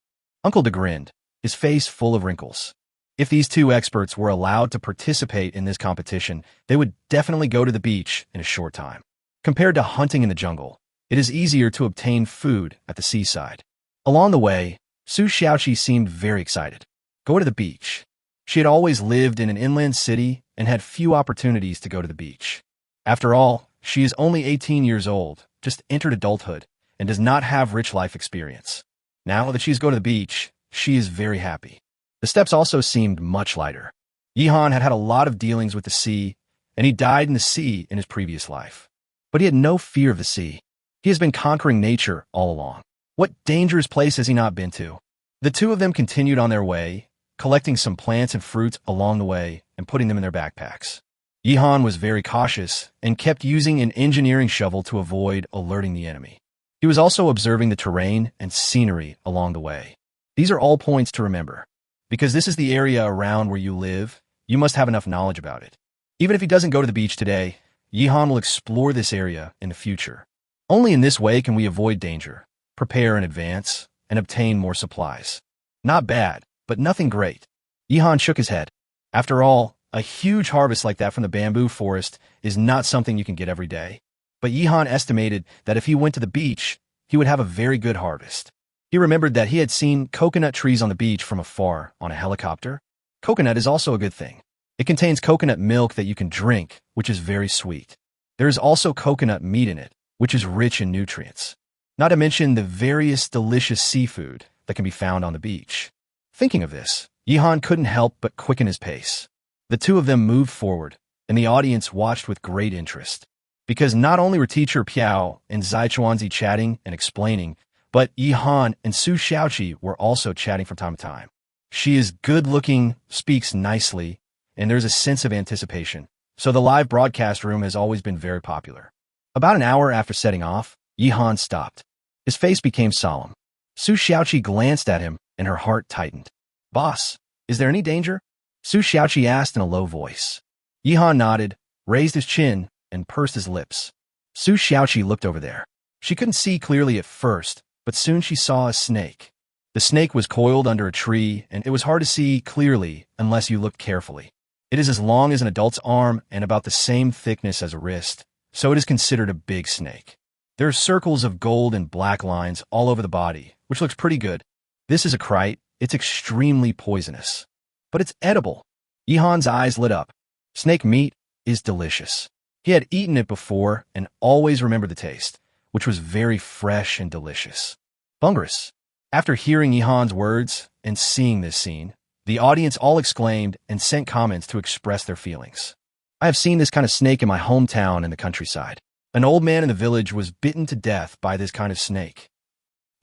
Uncle De grinned, his face full of wrinkles. If these 2 experts were allowed to participate in this competition, they would definitely go to the beach in a short time. Compared to hunting in the jungle, it is easier to obtain food at the seaside. Along the way, Su Xiaoqi seemed very excited. Go to the beach. She had always lived in an inland city and had few opportunities to go to the beach. After all, she is only 18 years old, just entered adulthood, and does not have rich life experience. Now that she's going to the beach, she is very happy. The steps also seemed much lighter. Yihan had had a lot of dealings with the sea, and he died in the sea in his previous life. But he had no fear of the sea. He has been conquering nature all along. What dangerous place has he not been to? The 2 of them continued on their way, collecting some plants and fruits along the way and putting them in their backpacks. Yihan was very cautious and kept using an engineering shovel to avoid alerting the enemy. He was also observing the terrain and scenery along the way. These are all points to remember. Because this is the area around where you live, you must have enough knowledge about it. Even if he doesn't go to the beach today, Yihan will explore this area in the future. Only in this way can we avoid danger, prepare in advance, and obtain more supplies. Not bad, but nothing great. Yihan shook his head. After all, A huge harvest like that from the bamboo forest is not something you can get every day. But Yihan estimated that if he went to the beach, he would have a very good harvest. He remembered that he had seen coconut trees on the beach from afar on a helicopter. Coconut is also a good thing. It contains coconut milk that you can drink, which is very sweet. There is also coconut meat in it, which is rich in nutrients. Not to mention the various delicious seafood that can be found on the beach. Thinking of this, Yihan couldn't help but quicken his pace. The two of them moved forward, and the audience watched with great interest. Because not only were teacher Piao and Zai Chuanzi chatting and explaining, but Yihan and Su Xiaoqi were also chatting from time to time. She is good-looking, speaks nicely, and there's a sense of anticipation. So the live broadcast room has always been very popular. About an hour after setting off, Yihan stopped. His face became solemn. Su Xiaoqi glanced at him, and her heart tightened. "Boss, is there any danger?" Su Xiaoqi asked in a low voice. Yihan nodded, raised his chin, and pursed his lips. Su Xiaoqi looked over there. She couldn't see clearly at first, but soon she saw a snake. The snake was coiled under a tree, and it was hard to see clearly unless you looked carefully. It is as long as an adult's arm and about the same thickness as a wrist, so it is considered a big snake. There are circles of gold and black lines all over the body, which looks pretty good. This is a kite. It's extremely poisonous. But it's edible. Yihan's eyes lit up. Snake meat is delicious. He had eaten it before and always remembered the taste, which was very fresh and delicious. Bungrous. After hearing Yihan's words and seeing this scene, the audience all exclaimed and sent comments to express their feelings. I have seen this kind of snake in my hometown in the countryside. An old man in the village was bitten to death by this kind of snake.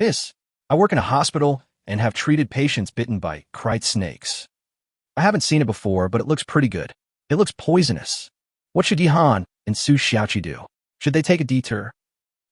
I work in a hospital and have treated patients bitten by kite snakes. I haven't seen it before, but it looks pretty good. It looks poisonous. What should Yihan and Su Xiaoqi do? Should they take a detour?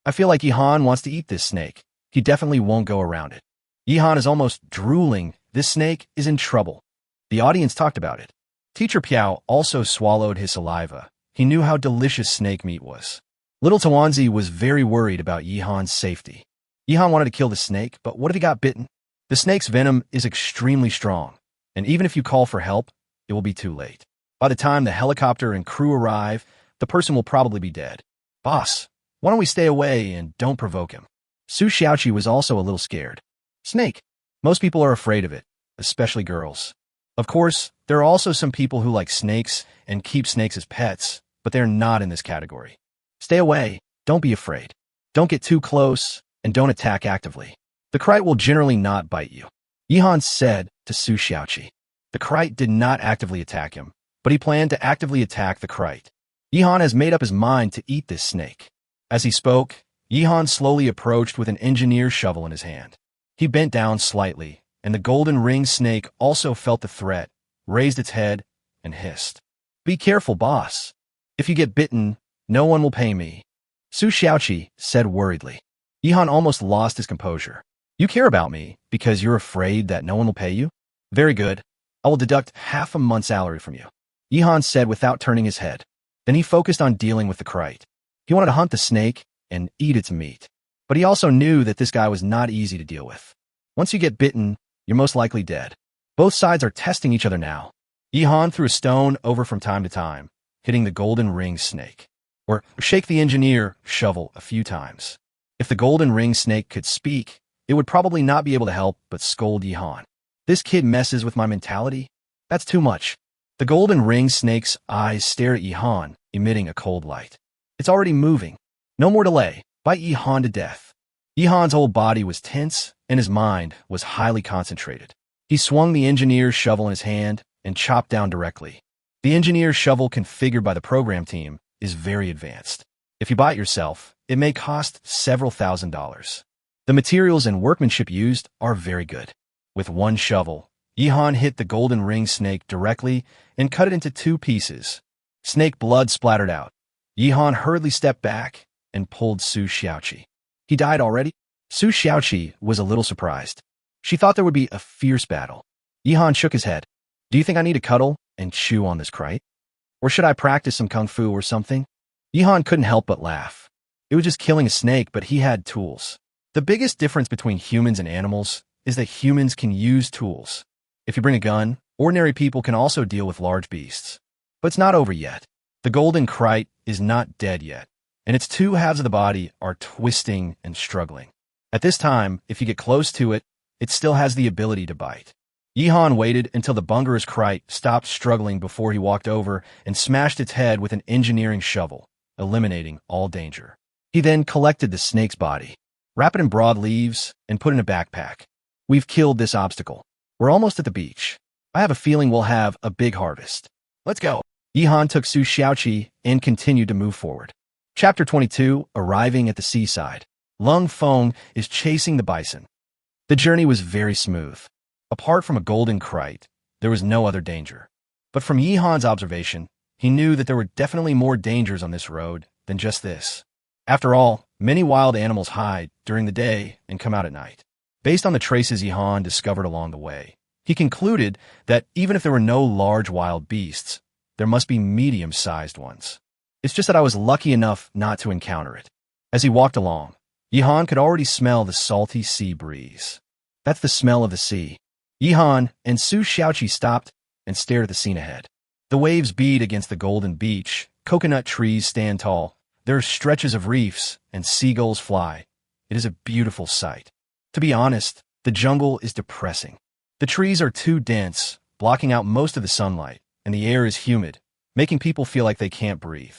I feel like Yihan wants to eat this snake. He definitely won't go around it. Yihan is almost drooling. This snake is in trouble. The audience talked about it. Teacher Piao also swallowed his saliva. He knew how delicious snake meat was. Little Tawanzi was very worried about Yihan's safety. Yihan wanted to kill the snake, but what if he got bitten? The snake's venom is extremely strong, and even if you call for help, it will be too late. By the time the helicopter and crew arrive, the person will probably be dead. Boss, why don't we stay away and don't provoke him? Su Xiaoqi was also a little scared. Snake. Most people are afraid of it, especially girls. Of course, there are also some people who like snakes and keep snakes as pets, but they're not in this category. Stay away. Don't be afraid. Don't get too close, and don't attack actively. The kite will generally not bite you. Yihan said to Su Xiaoqi. The kite did not actively attack him, but he planned to actively attack the kite. Yihan has made up his mind to eat this snake. As he spoke, Yihan slowly approached with an engineer's shovel in his hand. He bent down slightly, and the golden ringed snake also felt the threat, raised its head, and hissed. Be careful, boss. If you get bitten, no one will pay me. Su Xiaoqi said worriedly. Yihan almost lost his composure. You care about me because you're afraid that no one will pay you? Very good. I will deduct half a month's salary from you. Yihan said without turning his head. Then he focused on dealing with the kite. He wanted to hunt the snake and eat its meat. But he also knew that this guy was not easy to deal with. Once you get bitten, you're most likely dead. Both sides are testing each other now. Yihan threw a stone over from time to time, hitting the golden ring snake. Or shake the engineer shovel a few times. If the golden ring snake could speak, it would probably not be able to help but scold Yihan. This kid messes with my mentality? That's too much. The golden ring snake's eyes stare at Yihan, emitting a cold light. It's already moving. No more delay. Bite Yihan to death. Yihan's whole body was tense, and his mind was highly concentrated. He swung the engineer's shovel in his hand and chopped down directly. The engineer's shovel configured by the program team is very advanced. If you bite yourself, it may cost several $1,000s. The materials and workmanship used are very good. With one shovel, Yihan hit the golden ring snake directly and cut it into 2 pieces. Snake blood splattered out. Yihan hurriedly stepped back and pulled Su Xiaoqi. He died already? Su Xiaoqi was a little surprised. She thought there would be a fierce battle. Yihan shook his head. Do you think I need to cuddle and chew on this kite? Or should I practice some kung fu or something? Yihan couldn't help but laugh. It was just killing a snake, but he had tools. The biggest difference between humans and animals is that humans can use tools. If you bring a gun, ordinary people can also deal with large beasts. But it's not over yet. The golden kite is not dead yet, and its two halves of the body are twisting and struggling. At this time, if you get close to it, it still has the ability to bite. Yihan waited until the bunger's kite stopped struggling before he walked over and smashed its head with an engineering shovel, eliminating all danger. He then collected the snake's body, wrap it in broad leaves, and put in a backpack. We've killed this obstacle. We're almost at the beach. I have a feeling we'll have a big harvest. Let's go. Yihan took Su Xiaoqi and continued to move forward. Chapter 22, Arriving at the Seaside. Lung Feng is chasing the bison. The journey was very smooth. Apart from a golden kite, there was no other danger. But from Yihan's observation, he knew that there were definitely more dangers on this road than just this. After all, many wild animals hide during the day and come out at night. Based on the traces Yihan discovered along the way, he concluded that even if there were no large wild beasts, there must be medium-sized ones. It's just that I was lucky enough not to encounter it. As he walked along, Yihan could already smell the salty sea breeze. That's the smell of the sea. Yihan and Su Xiaoqi stopped and stared at the scene ahead. The waves beat against the golden beach, coconut trees stand tall, there are stretches of reefs, and seagulls fly. It is a beautiful sight. To be honest, the jungle is depressing. The trees are too dense, blocking out most of the sunlight, and the air is humid, making people feel like they can't breathe.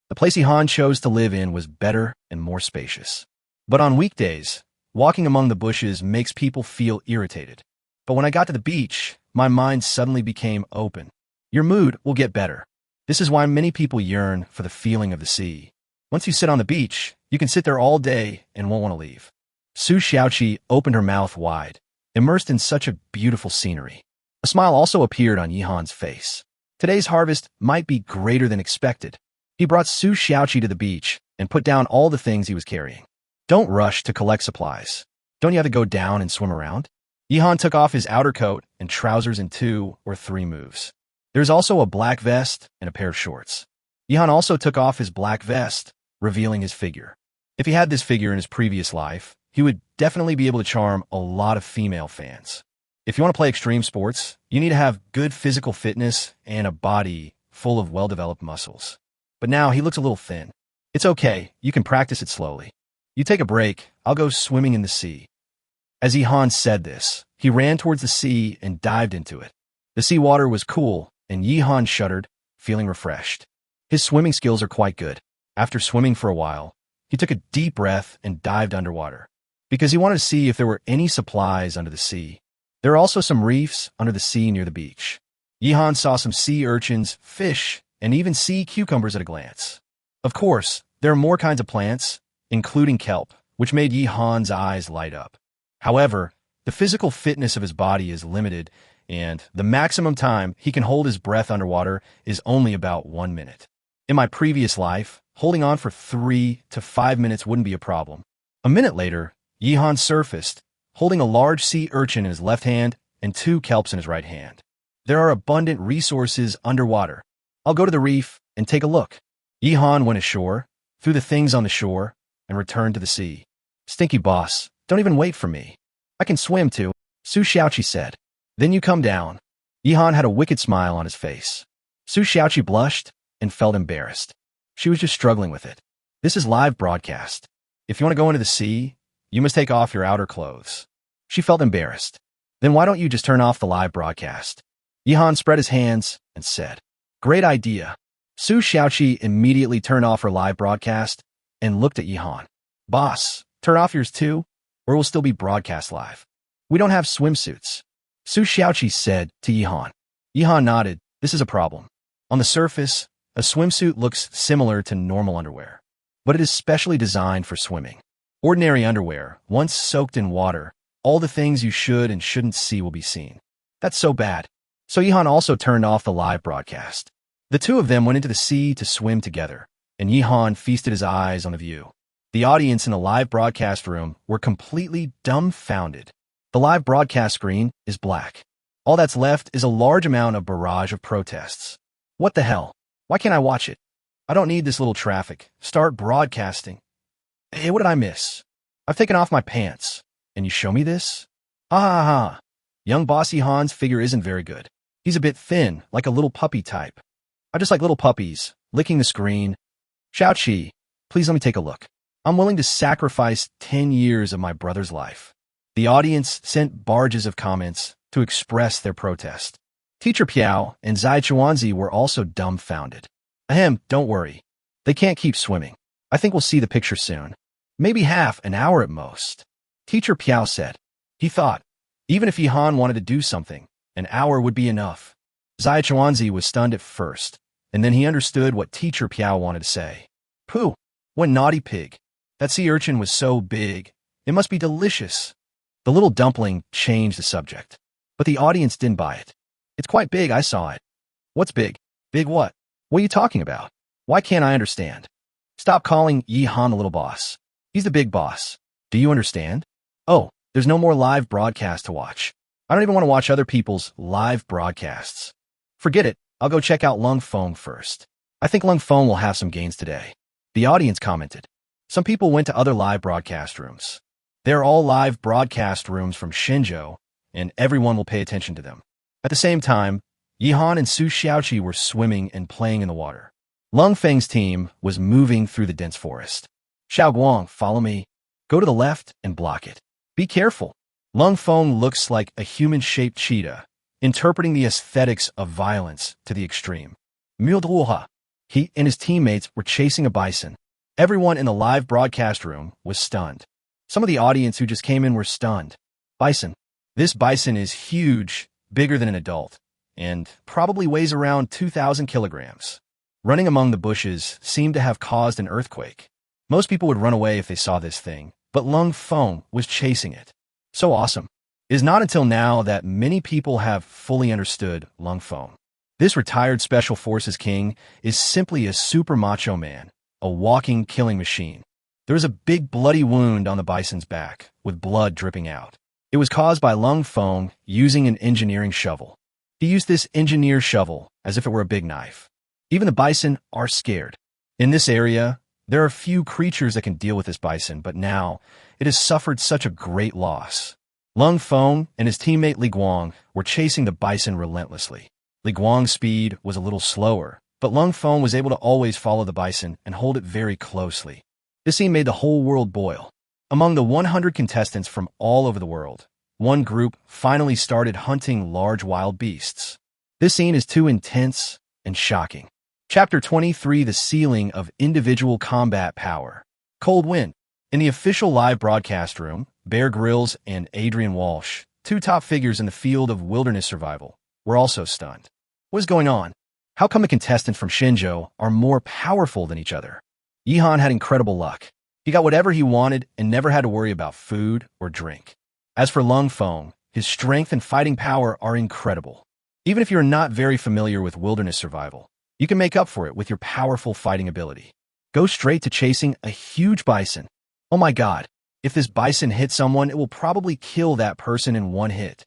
The place Yihan chose to live in was better and more spacious. But on weekdays, walking among the bushes makes people feel irritated. But when I got to the beach, my mind suddenly became open. Your mood will get better. This is why many people yearn for the feeling of the sea. Once you sit on the beach, you can sit there all day and won't want to leave. Su Xiaoqi opened her mouth wide, immersed in such a beautiful scenery. A smile also appeared on Yihan's face. Today's harvest might be greater than expected. He brought Su Xiaoqi to the beach and put down all the things he was carrying. Don't rush to collect supplies. Don't you have to go down and swim around? Yihan took off his outer coat and trousers in 2 or 3 moves. There's also a black vest and a pair of shorts. Yihan also took off his black vest, revealing his figure. If he had this figure in his previous life, he would definitely be able to charm a lot of female fans. If you want to play extreme sports, you need to have good physical fitness and a body full of well-developed muscles. But now he looks a little thin. It's okay, you can practice it slowly. You take a break, I'll go swimming in the sea. As Yihan said this, he ran towards the sea and dived into it. The seawater was cool, and Yihan shuddered, feeling refreshed. His swimming skills are quite good. After swimming for a while, he took a deep breath and dived underwater, because he wanted to see if there were any supplies under the sea. There are also some reefs under the sea near the beach. Yihan saw some sea urchins, fish, and even sea cucumbers at a glance. Of course, there are more kinds of plants, including kelp, which made Yihan's eyes light up. However, the physical fitness of his body is limited, and the maximum time he can hold his breath underwater is only about 1 minute. In my previous life, holding on for 3 to 5 minutes wouldn't be a problem. A minute later, Yihan surfaced, holding a large sea urchin in his left hand and 2 kelps in his right hand. There are abundant resources underwater. I'll go to the reef and take a look. Yihan went ashore, threw the things on the shore, and returned to the sea. Stinky boss, don't even wait for me. I can swim too, Su Xiaoqi said. Then you come down. Yihan had a wicked smile on his face. Su Xiaoqi blushed and felt embarrassed. She was just struggling with it. This is live broadcast. If you want to go into the sea, you must take off your outer clothes. She felt embarrassed. Then why don't you just turn off the live broadcast? Yihan spread his hands and said, Great idea. Su Xiaoqi immediately turned off her live broadcast and looked at Yihan. Boss, turn off yours too, or it will still be broadcast live. We don't have swimsuits. Su Xiaoqi said to Yihan. Yihan nodded. This is a problem. On the surface, a swimsuit looks similar to normal underwear, but it is specially designed for swimming. Ordinary underwear, once soaked in water, all the things you should and shouldn't see will be seen. That's so bad. So Yihan also turned off the live broadcast. The two of them went into the sea to swim together, and Yihan feasted his eyes on the view. The audience in the live broadcast room were completely dumbfounded. The live broadcast screen is black. All that's left is a large amount of barrage of protests. What the hell? Why can't I watch it? I don't need this little traffic. Start broadcasting. Hey, what did I miss? I've taken off my pants. And you show me this? Ha ha ha. Young boss Yihan's figure isn't very good. He's a bit thin, like a little puppy type. are just like little puppies, licking the screen. Xiaoqi, please let me take a look. I'm willing to sacrifice 10 years of my brother's life. The audience sent barges of comments to express their protest. Teacher Piao and Zai Chuanzi were also dumbfounded. Ahem, don't worry. They can't keep swimming. I think we'll see the picture soon. Maybe half an hour at most. Teacher Piao said. He thought, even if Yihan wanted to do something, an hour would be enough. Zai Chuanzi was stunned at first, and then he understood what Teacher Piao wanted to say. Pooh, what naughty pig. That sea urchin was so big. It must be delicious. The little dumpling changed the subject. But the audience didn't buy it. It's quite big, I saw it. What's big? Big what? What are you talking about? Why can't I understand? Stop calling Yihan the little boss. He's the big boss. Do you understand? Oh, there's no more live broadcast to watch. I don't even want to watch other people's live broadcasts. Forget it. I'll go check out Lung Feng first. I think Lung Feng will have some gains today. The audience commented. Some people went to other live broadcast rooms. They're all live broadcast rooms from Shenzhou, and everyone will pay attention to them. At the same time, Yihan and Su Xiaoqi were swimming and playing in the water. Lung Feng's team was moving through the dense forest. Xiao Guang, follow me. Go to the left and block it. Be careful. Lung Feng looks like a human-shaped cheetah, interpreting the aesthetics of violence to the extreme. Mildhuha. He and his teammates were chasing a bison. Everyone in the live broadcast room was stunned. Some of the audience who just came in were stunned. Bison. This bison is huge, bigger than an adult, and probably weighs around 2,000 kilograms. Running among the bushes seemed to have caused an earthquake. Most people would run away if they saw this thing, but Lung Feng was chasing it. So awesome. It is not until now that many people have fully understood Lung Feng. This retired Special Forces king is simply a super macho man, a walking killing machine. There was a big bloody wound on the bison's back, with blood dripping out. It was caused by Lung Feng using an engineering shovel. He used this engineer shovel as if it were a big knife. Even the bison are scared. In this area, there are few creatures that can deal with this bison, but now it has suffered such a great loss. Lung Feng and his teammate Li Guang were chasing the bison relentlessly. Li Guang's speed was a little slower, but Lung Feng was able to always follow the bison and hold it very closely. This scene made the whole world boil. Among the 100 contestants from all over the world, one group finally started hunting large wild beasts. This scene is too intense and shocking. Chapter 23, The Ceiling of Individual Combat Power. Cold Wind. In the official live broadcast room, Bear Grylls and Adrian Walsh, two top figures in the field of wilderness survival, were also stunned. What is going on? How come the contestants from Shenzhou are more powerful than each other? Yihan had incredible luck. He got whatever he wanted and never had to worry about food or drink. As for Lung Feng, his strength and fighting power are incredible. Even if you're not very familiar with wilderness survival, you can make up for it with your powerful fighting ability. Go straight to chasing a huge bison. Oh my god, if this bison hits someone, it will probably kill that person in one hit.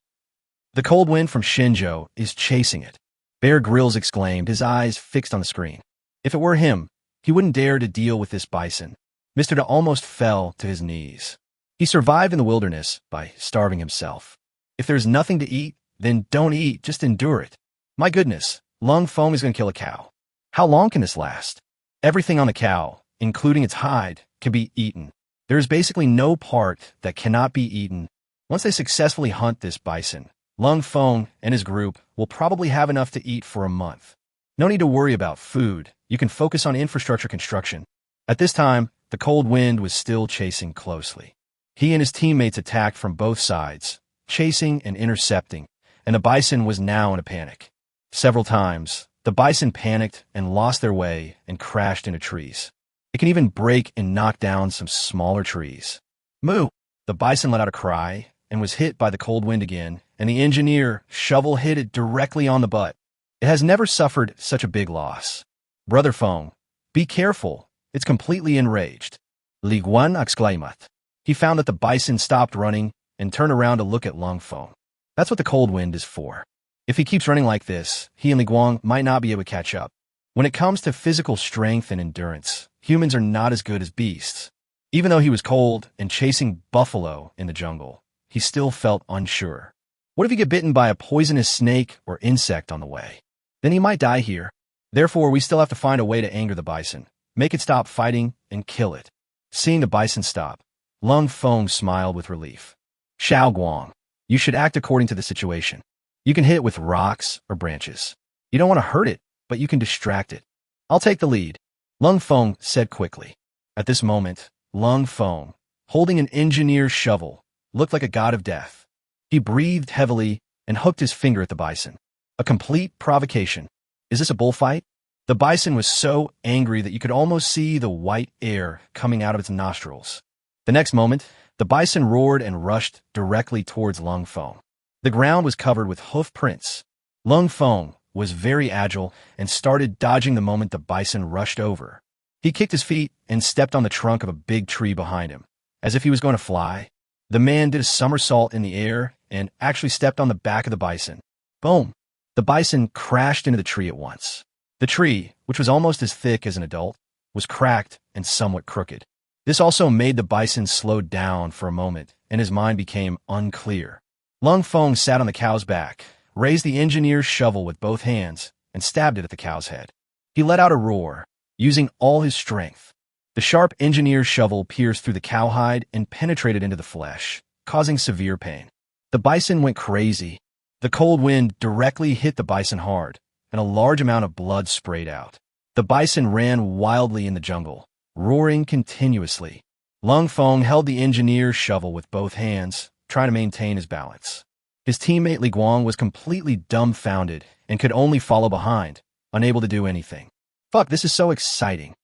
The cold wind from Shenzhou is chasing it. Bear Grylls exclaimed, his eyes fixed on the screen. If it were him, he wouldn't dare to deal with this bison. Mr. Da almost fell to his knees. He survived in the wilderness by starving himself. If there's nothing to eat, then don't eat, just endure it. My goodness, Lung Feng is going to kill a cow. How long can this last? Everything on the cow, including its hide, can be eaten. There is basically no part that cannot be eaten. Once they successfully hunt this bison, Lung Feng and his group will probably have enough to eat for a month. No need to worry about food. You can focus on infrastructure construction. At this time, the cold wind was still chasing closely. He and his teammates attacked from both sides, chasing and intercepting, and the bison was now in a panic. Several times, the bison panicked and lost their way and crashed into trees. It can even break and knock down some smaller trees. Moo! The bison let out a cry and was hit by the cold wind again, and the engineer shovel hit it directly on the butt. It has never suffered such a big loss. Brother Feng, be careful. It's completely enraged. Li Guan exclaimed. He found that the bison stopped running and turned around to look at Lung Feng. That's what the cold wind is for. If he keeps running like this, he and Li Guang might not be able to catch up. When it comes to physical strength and endurance, humans are not as good as beasts. Even though he was cold and chasing buffalo in the jungle, he still felt unsure. What if he get bitten by a poisonous snake or insect on the way? Then he might die here. Therefore, we still have to find a way to anger the bison, make it stop fighting, and kill it. Seeing the bison stop, Lung Feng smiled with relief. Xiao Guang, you should act according to the situation. You can hit it with rocks or branches. You don't want to hurt it, but you can distract it. I'll take the lead, Lung Feng said quickly. At this moment, Lung Feng, holding an engineer's shovel, looked like a god of death. He breathed heavily and hooked his finger at the bison. A complete provocation. Is this a bullfight? The bison was so angry that you could almost see the white air coming out of its nostrils. The next moment, the bison roared and rushed directly towards Lung Feng. The ground was covered with hoof prints. Lung Feng was very agile and started dodging the moment the bison rushed over. He kicked his feet and stepped on the trunk of a big tree behind him, as if he was going to fly. The man did a somersault in the air and actually stepped on the back of the bison. Boom! The bison crashed into the tree at once. The tree, which was almost as thick as an adult, was cracked and somewhat crooked. This also made the bison slow down for a moment, and his mind became unclear. Lung Feng sat on the cow's back, raised the engineer's shovel with both hands, and stabbed it at the cow's head. He let out a roar, using all his strength. The sharp engineer's shovel pierced through the cowhide and penetrated into the flesh, causing severe pain. The bison went crazy. The cold wind directly hit the bison hard, and a large amount of blood sprayed out. The bison ran wildly in the jungle, roaring continuously. Lung Feng held the engineer's shovel with both hands, trying to maintain his balance. His teammate Li Guang was completely dumbfounded and could only follow behind, unable to do anything. Fuck, this is so exciting.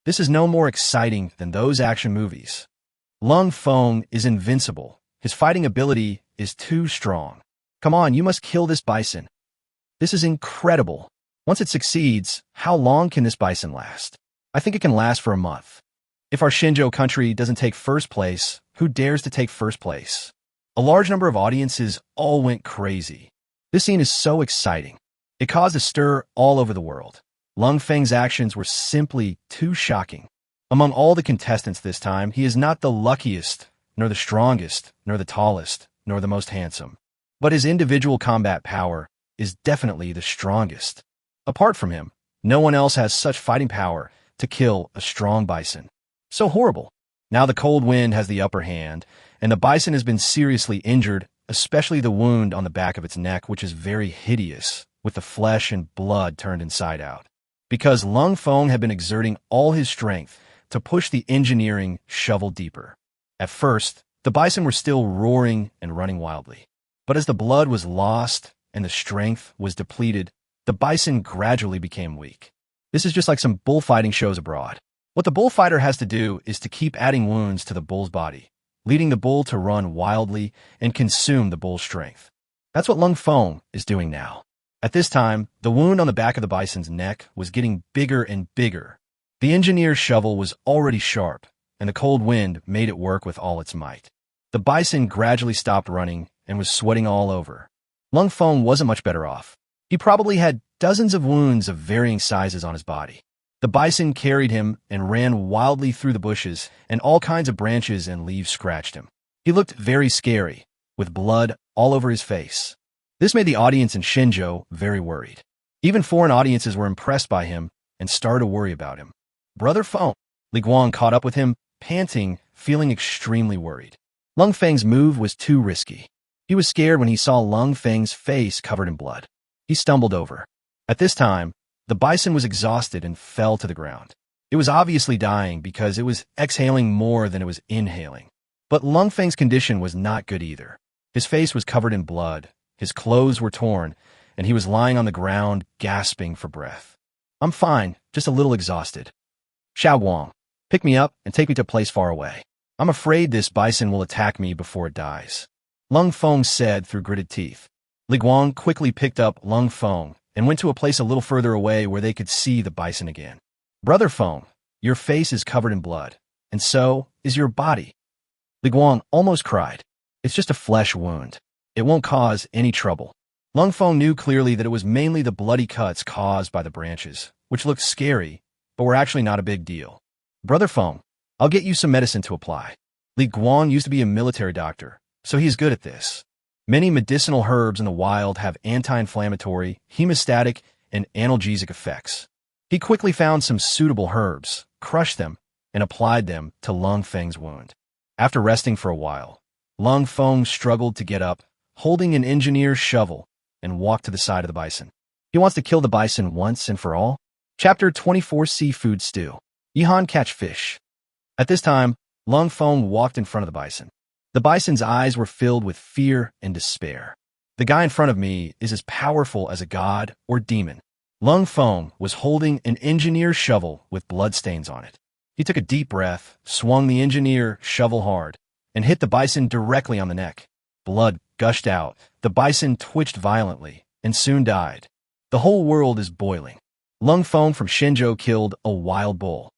This is no more exciting than those action movies. Lung Feng is invincible. His fighting ability is too strong. Come on, you must kill this bison. This is incredible. Once it succeeds, how long can this bison last? I think it can last for a month. If our Shinjo country doesn't take first place, who dares to take first place? A large number of audiences all went crazy. This scene is so exciting. It caused a stir all over the world. Lung Feng's actions were simply too shocking. Among all the contestants this time, he is not the luckiest, nor the strongest, nor the tallest, nor the most handsome. But his individual combat power is definitely the strongest. Apart from him, no one else has such fighting power to kill a strong bison. So horrible. Now the cold wind has the upper hand, and the bison has been seriously injured, especially the wound on the back of its neck, which is very hideous, with the flesh and blood turned inside out. Because Lung Feng had been exerting all his strength to push the engineering shovel deeper. At first, the bison were still roaring and running wildly. But as the blood was lost and the strength was depleted, the bison gradually became weak. This is just like some bullfighting shows abroad. What the bullfighter has to do is to keep adding wounds to the bull's body, leading the bull to run wildly and consume the bull's strength. That's what Lung Feng is doing now. At this time, the wound on the back of the bison's neck was getting bigger and bigger. The engineer's shovel was already sharp, and the cold wind made it work with all its might. The bison gradually stopped running and was sweating all over. Lung Feng wasn't much better off. He probably had dozens of wounds of varying sizes on his body. The bison carried him and ran wildly through the bushes, and all kinds of branches and leaves scratched him. He looked very scary, with blood all over his face. This made the audience in Shinjo very worried. Even foreign audiences were impressed by him and started to worry about him. Brother Feng, Li Guang caught up with him, panting, feeling extremely worried. Lung Feng's move was too risky. He was scared when he saw Lung Feng's face covered in blood. He stumbled over. At this time, the bison was exhausted and fell to the ground. It was obviously dying because it was exhaling more than it was inhaling. But Lung Feng's condition was not good either. His face was covered in blood, his clothes were torn, and he was lying on the ground, gasping for breath. I'm fine, just a little exhausted. Xiao Guang, pick me up and take me to a place far away. I'm afraid this bison will attack me before it dies. Lung Feng said through gritted teeth. Li Guang quickly picked up Lung Feng and went to a place a little further away where they could see the bison again. Brother Feng, your face is covered in blood, and so is your body. Li Guang almost cried. It's just a flesh wound. It won't cause any trouble. Lung Feng knew clearly that it was mainly the bloody cuts caused by the branches, which looked scary, but were actually not a big deal. Brother Feng, I'll get you some medicine to apply. Li Guang used to be a military doctor, so he's good at this. Many medicinal herbs in the wild have anti-inflammatory, hemostatic, and analgesic effects. He quickly found some suitable herbs, crushed them, and applied them to Lung Feng's wound. After resting for a while, Lung Feng struggled to get up, holding an engineer's shovel, and walked to the side of the bison. He wants to kill the bison once and for all. Chapter 24: Seafood Stew. Yihan catch fish. At this time, Lung Feng walked in front of the bison. The bison's eyes were filled with fear and despair. The guy in front of me is as powerful as a god or demon. Lung Feng was holding an engineer's shovel with bloodstains on it. He took a deep breath, swung the engineer shovel hard, and hit the bison directly on the neck. Blood gushed out. The bison twitched violently and soon died. The whole world is boiling. Lung Feng from Shenzhou killed a wild bull.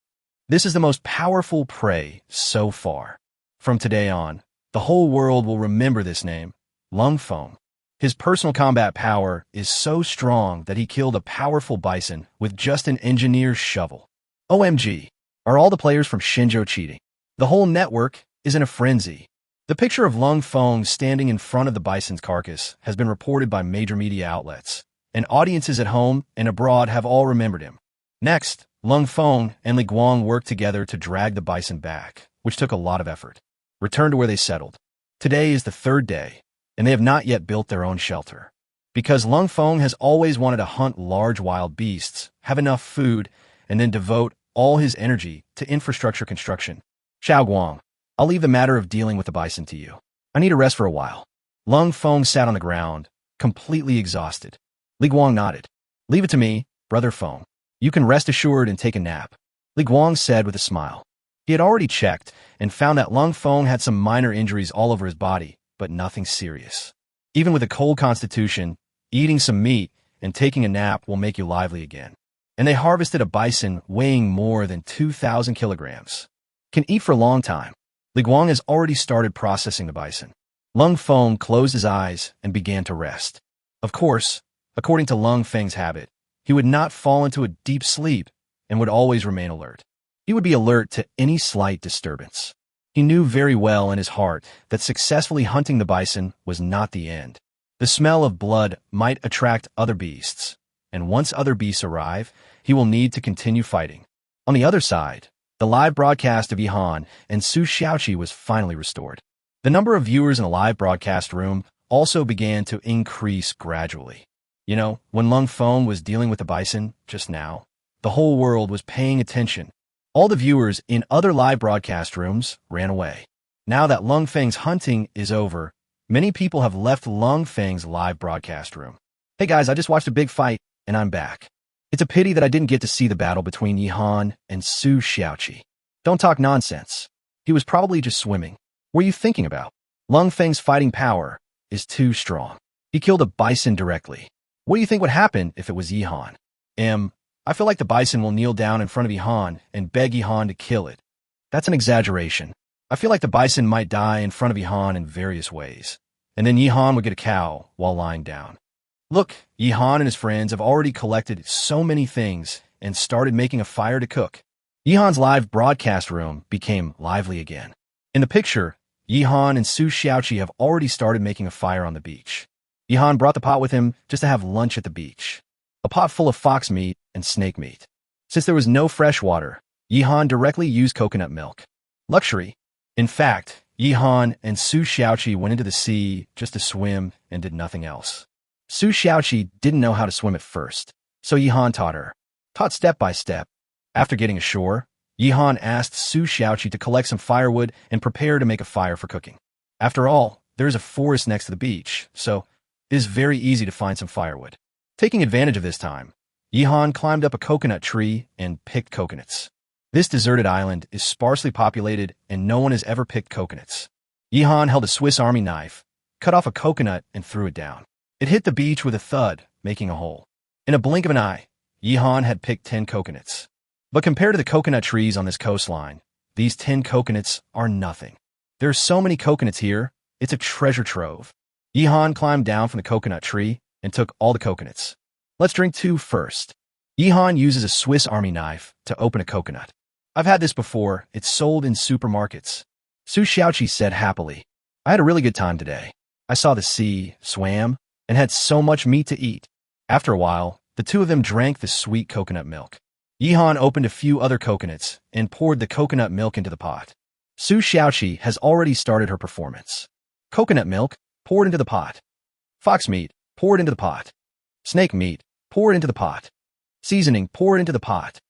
This is the most powerful prey so far. From today on, the whole world will remember this name, Lung Feng. His personal combat power is so strong that he killed a powerful bison with just an engineer's shovel. OMG, are all the players from Shenzhou cheating? The whole network is in a frenzy. The picture of Lung Feng standing in front of the bison's carcass has been reported by major media outlets, and audiences at home and abroad have all remembered him. Next, Lung Feng and Li Guang worked together to drag the bison back, which took a lot of effort. Return to where they settled. Today is the third day, and they have not yet built their own shelter. Because Lung Feng has always wanted to hunt large wild beasts, have enough food, and then devote all his energy to infrastructure construction. Xiao Guang, I'll leave the matter of dealing with the bison to you. I need a rest for a while. Lung Feng sat on the ground, completely exhausted. Li Guang nodded. Leave it to me, Brother Feng. You can rest assured and take a nap, Li Guang said with a smile. He had already checked and found that Lung Feng had some minor injuries all over his body, but nothing serious. Even with a cold constitution, eating some meat and taking a nap will make you lively again. And they harvested a bison weighing more than 2,000 kilograms. Can eat for a long time. Li Guang has already started processing the bison. Lung Feng closed his eyes and began to rest. Of course, according to Lung Feng's habit, he would not fall into a deep sleep and would always remain alert. He would be alert to any slight disturbance. He knew very well in his heart that successfully hunting the bison was not the end. The smell of blood might attract other beasts, and once other beasts arrive, he will need to continue fighting. On the other side, the live broadcast of Yihan and Su Xiaoqi was finally restored. The number of viewers in the live broadcast room also began to increase gradually. You know, when Lung Feng was dealing with the bison just now, the whole world was paying attention. All the viewers in other live broadcast rooms ran away. Now that Lung Feng's hunting is over, many people have left Lung Feng's live broadcast room. Hey guys, I just watched a big fight, and I'm back. It's a pity that I didn't get to see the battle between Yihan and Su Xiaoqi. Don't talk nonsense. He was probably just swimming. What are you thinking about? Lung Feng's fighting power is too strong. He killed a bison directly. What do you think would happen if it was Yihan? I feel like the bison will kneel down in front of Yihan and beg Yihan to kill it. That's an exaggeration. I feel like the bison might die in front of Yihan in various ways, and then Yihan would get a cow while lying down. Look, Yihan and his friends have already collected so many things and started making a fire to cook. Yihan's live broadcast room became lively again. In the picture, Yihan and Su Xiaoqi have already started making a fire on the beach. Yihan brought the pot with him just to have lunch at the beach. A pot full of fox meat and snake meat. Since there was no fresh water, Yihan directly used coconut milk. Luxury. In fact, Yihan and Su Xiaoqi went into the sea just to swim and did nothing else. Su Xiaoqi didn't know how to swim at first, so Yihan taught her. Taught step by step. After getting ashore, Yihan asked Su Xiaoqi to collect some firewood and prepare to make a fire for cooking. After all, there is a forest next to the beach, so it is very easy to find some firewood. Taking advantage of this time, Yihan climbed up a coconut tree and picked coconuts. This deserted island is sparsely populated and no one has ever picked coconuts. Yihan held a Swiss Army knife, cut off a coconut and threw it down. It hit the beach with a thud, making a hole. In a blink of an eye, Yihan had picked 10 coconuts. But compared to the coconut trees on this coastline, these 10 coconuts are nothing. There are so many coconuts here, it's a treasure trove. Yihan climbed down from the coconut tree and took all the coconuts. Let's drink two first. Yihan uses a Swiss Army knife to open a coconut. I've had this before, it's sold in supermarkets. Su Xiaoqi said happily. I had a really good time today. I saw the sea, swam, and had so much meat to eat. After a while, the two of them drank the sweet coconut milk. Yihan opened a few other coconuts and poured the coconut milk into the pot. Su Xiaoqi has already started her performance. Coconut milk, poured into the pot. Fox meat, poured into the pot. Snake meat, poured into the pot. Seasoning, poured into the pot.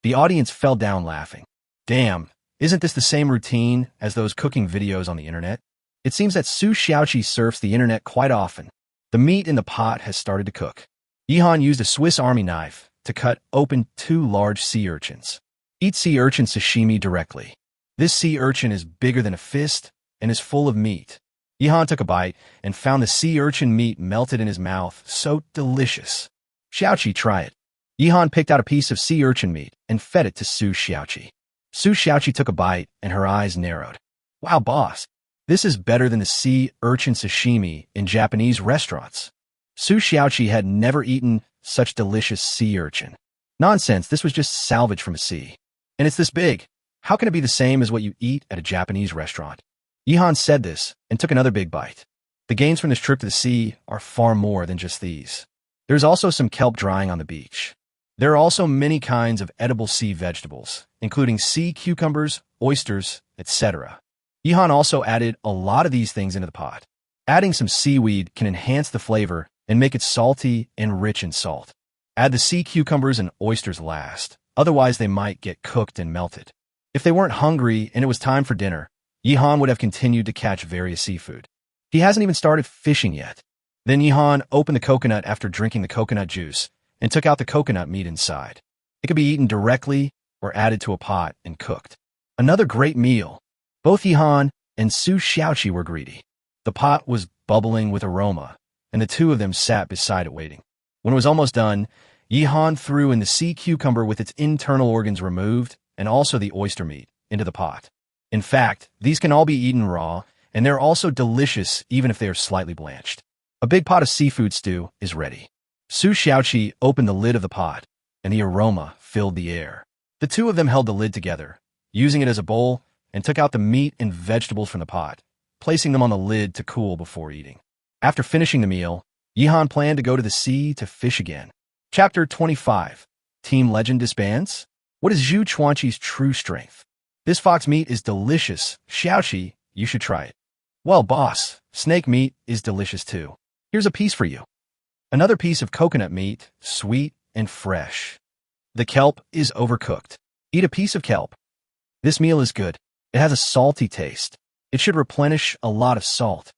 The audience fell down laughing. Damn, isn't this the same routine as those cooking videos on the internet? It seems that Su Xiaoqi surfs the internet quite often. The meat in the pot has started to cook. Yihan used a Swiss Army knife to cut open 2 large sea urchins. Eat sea urchin sashimi directly. This sea urchin is bigger than a fist and is full of meat. Yihan took a bite and found the sea urchin meat melted in his mouth, so delicious. Xiaoqi, try it. Yihan picked out a piece of sea urchin meat and fed it to Su Xiaoqi. Su Xiaoqi took a bite and her eyes narrowed. Wow, boss. This is better than the sea urchin sashimi in Japanese restaurants. Su Xiaoqi had never eaten such delicious sea urchin. Nonsense, this was just salvage from a sea. And it's this big. How can it be the same as what you eat at a Japanese restaurant? Yihan said this and took another big bite. The gains from this trip to the sea are far more than just these. There's also some kelp drying on the beach. There are also many kinds of edible sea vegetables, including sea cucumbers, oysters, etc. Yihan also added a lot of these things into the pot. Adding some seaweed can enhance the flavor and make it salty and rich in salt. Add the sea cucumbers and oysters last, otherwise they might get cooked and melted. If they weren't hungry and it was time for dinner, Yihan would have continued to catch various seafood. He hasn't even started fishing yet. Then Yihan opened the coconut after drinking the coconut juice and took out the coconut meat inside. It could be eaten directly or added to a pot and cooked. Another great meal. Both Yihan and Su Xiaoqi were greedy. The pot was bubbling with aroma, and the two of them sat beside it waiting. When it was almost done, Yihan threw in the sea cucumber with its internal organs removed and also the oyster meat into the pot. In fact, these can all be eaten raw, and they're also delicious even if they are slightly blanched. A big pot of seafood stew is ready. Su Xiaoqi opened the lid of the pot, and the aroma filled the air. The two of them held the lid together, using it as a bowl, and took out the meat and vegetables from the pot, placing them on the lid to cool before eating. After finishing the meal, Yihan planned to go to the sea to fish again. Chapter 25. Team Legend disbands? What is Zhu Chuanqi's true strength? This fox meat is delicious. Xiaoqi, you should try it. Well, boss, snake meat is delicious too. Here's a piece for you. Another piece of coconut meat, sweet and fresh. The kelp is overcooked. Eat a piece of kelp. This meal is good. It has a salty taste. It should replenish a lot of salt.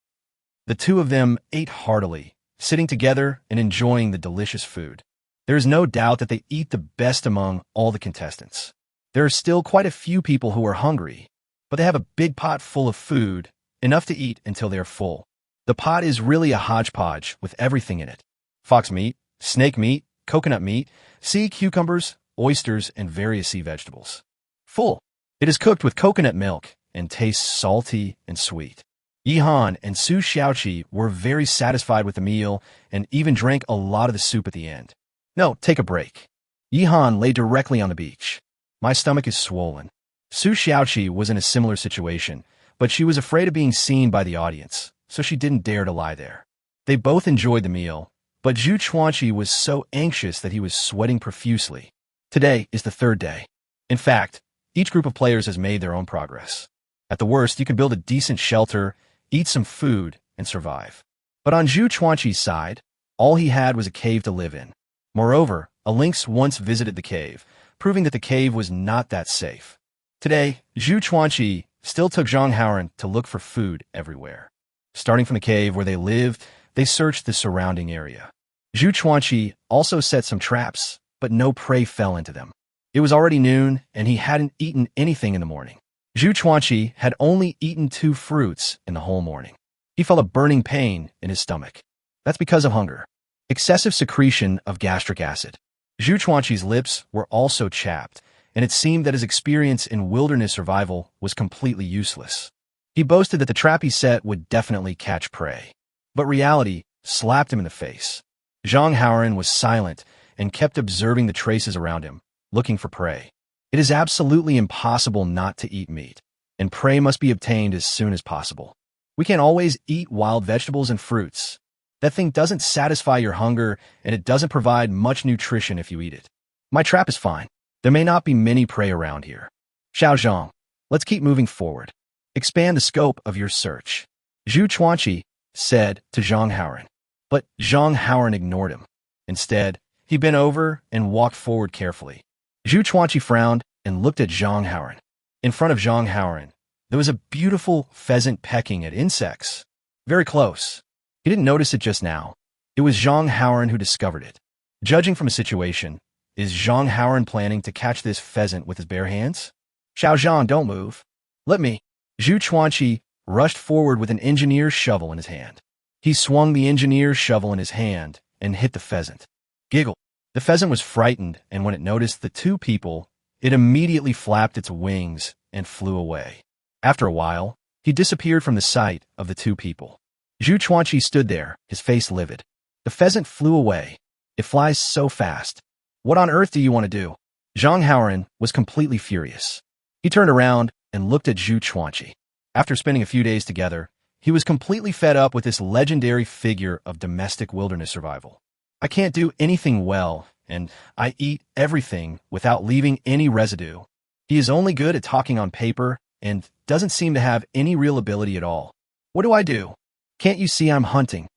The two of them ate heartily, sitting together and enjoying the delicious food. There is no doubt that they eat the best among all the contestants. There are still quite a few people who are hungry, but they have a big pot full of food, enough to eat until they are full. The pot is really a hodgepodge with everything in it. Fox meat, snake meat, coconut meat, sea cucumbers, oysters, and various sea vegetables. Full. It is cooked with coconut milk and tastes salty and sweet. Yihan and Su Xiaoqi were very satisfied with the meal and even drank a lot of the soup at the end. No, take a break. Yihan lay directly on the beach. My stomach is swollen. Su Xiaoqi was in a similar situation, but she was afraid of being seen by the audience, so she didn't dare to lie there. They both enjoyed the meal, but Zhu Chuanqi was so anxious that he was sweating profusely. Today is the 3rd day. In fact, each group of players has made their own progress. At the worst, you can build a decent shelter, eat some food, and survive. But on Zhu Chuanqi's side, all he had was a cave to live in. Moreover, a lynx once visited the cave, proving that the cave was not that safe. Today, Zhu Chuanqi still took Zhang Haoran to look for food everywhere. Starting from the cave where they lived, they searched the surrounding area. Zhu Chuanqi also set some traps, but no prey fell into them. It was already noon, and he hadn't eaten anything in the morning. Zhu Chuanqi had only eaten 2 fruits in the whole morning. He felt a burning pain in his stomach. That's because of hunger. Excessive secretion of gastric acid. Zhu Chuanqi's lips were also chapped, and it seemed that his experience in wilderness survival was completely useless. He boasted that the trap he set would definitely catch prey. But reality slapped him in the face. Zhang Haoran was silent and kept observing the traces around him, looking for prey. It is absolutely impossible not to eat meat, and prey must be obtained as soon as possible. We can't always eat wild vegetables and fruits. That thing doesn't satisfy your hunger, and it doesn't provide much nutrition if you eat it. My trap is fine. There may not be many prey around here. Xiao Zhang, let's keep moving forward. Expand the scope of your search. Zhu Chuanqi said to Zhang Haoran. But Zhang Haoran ignored him. Instead, he bent over and walked forward carefully. Zhu Chuanqi frowned and looked at Zhang Haoran. In front of Zhang Haoran, there was a beautiful pheasant pecking at insects. Very close. He didn't notice it just now. It was Zhang Haoran who discovered it. Judging from a situation, is Zhang Haoran planning to catch this pheasant with his bare hands? Xiao Zhang, don't move. Let me. Zhu Chuanqi rushed forward with an engineer's shovel in his hand. He swung the engineer's shovel in his hand and hit the pheasant. Giggle. The pheasant was frightened, and when it noticed the two people, it immediately flapped its wings and flew away. After a while, he disappeared from the sight of the two people. Zhu Chuanqi stood there, his face livid. The pheasant flew away. It flies so fast. What on earth do you want to do? Zhang Haoran was completely furious. He turned around and looked at Zhu Chuanqi. After spending a few days together, he was completely fed up with this legendary figure of domestic wilderness survival. I can't do anything well, and I eat everything without leaving any residue. He is only good at talking on paper and doesn't seem to have any real ability at all. What do I do? Can't you see I'm hunting?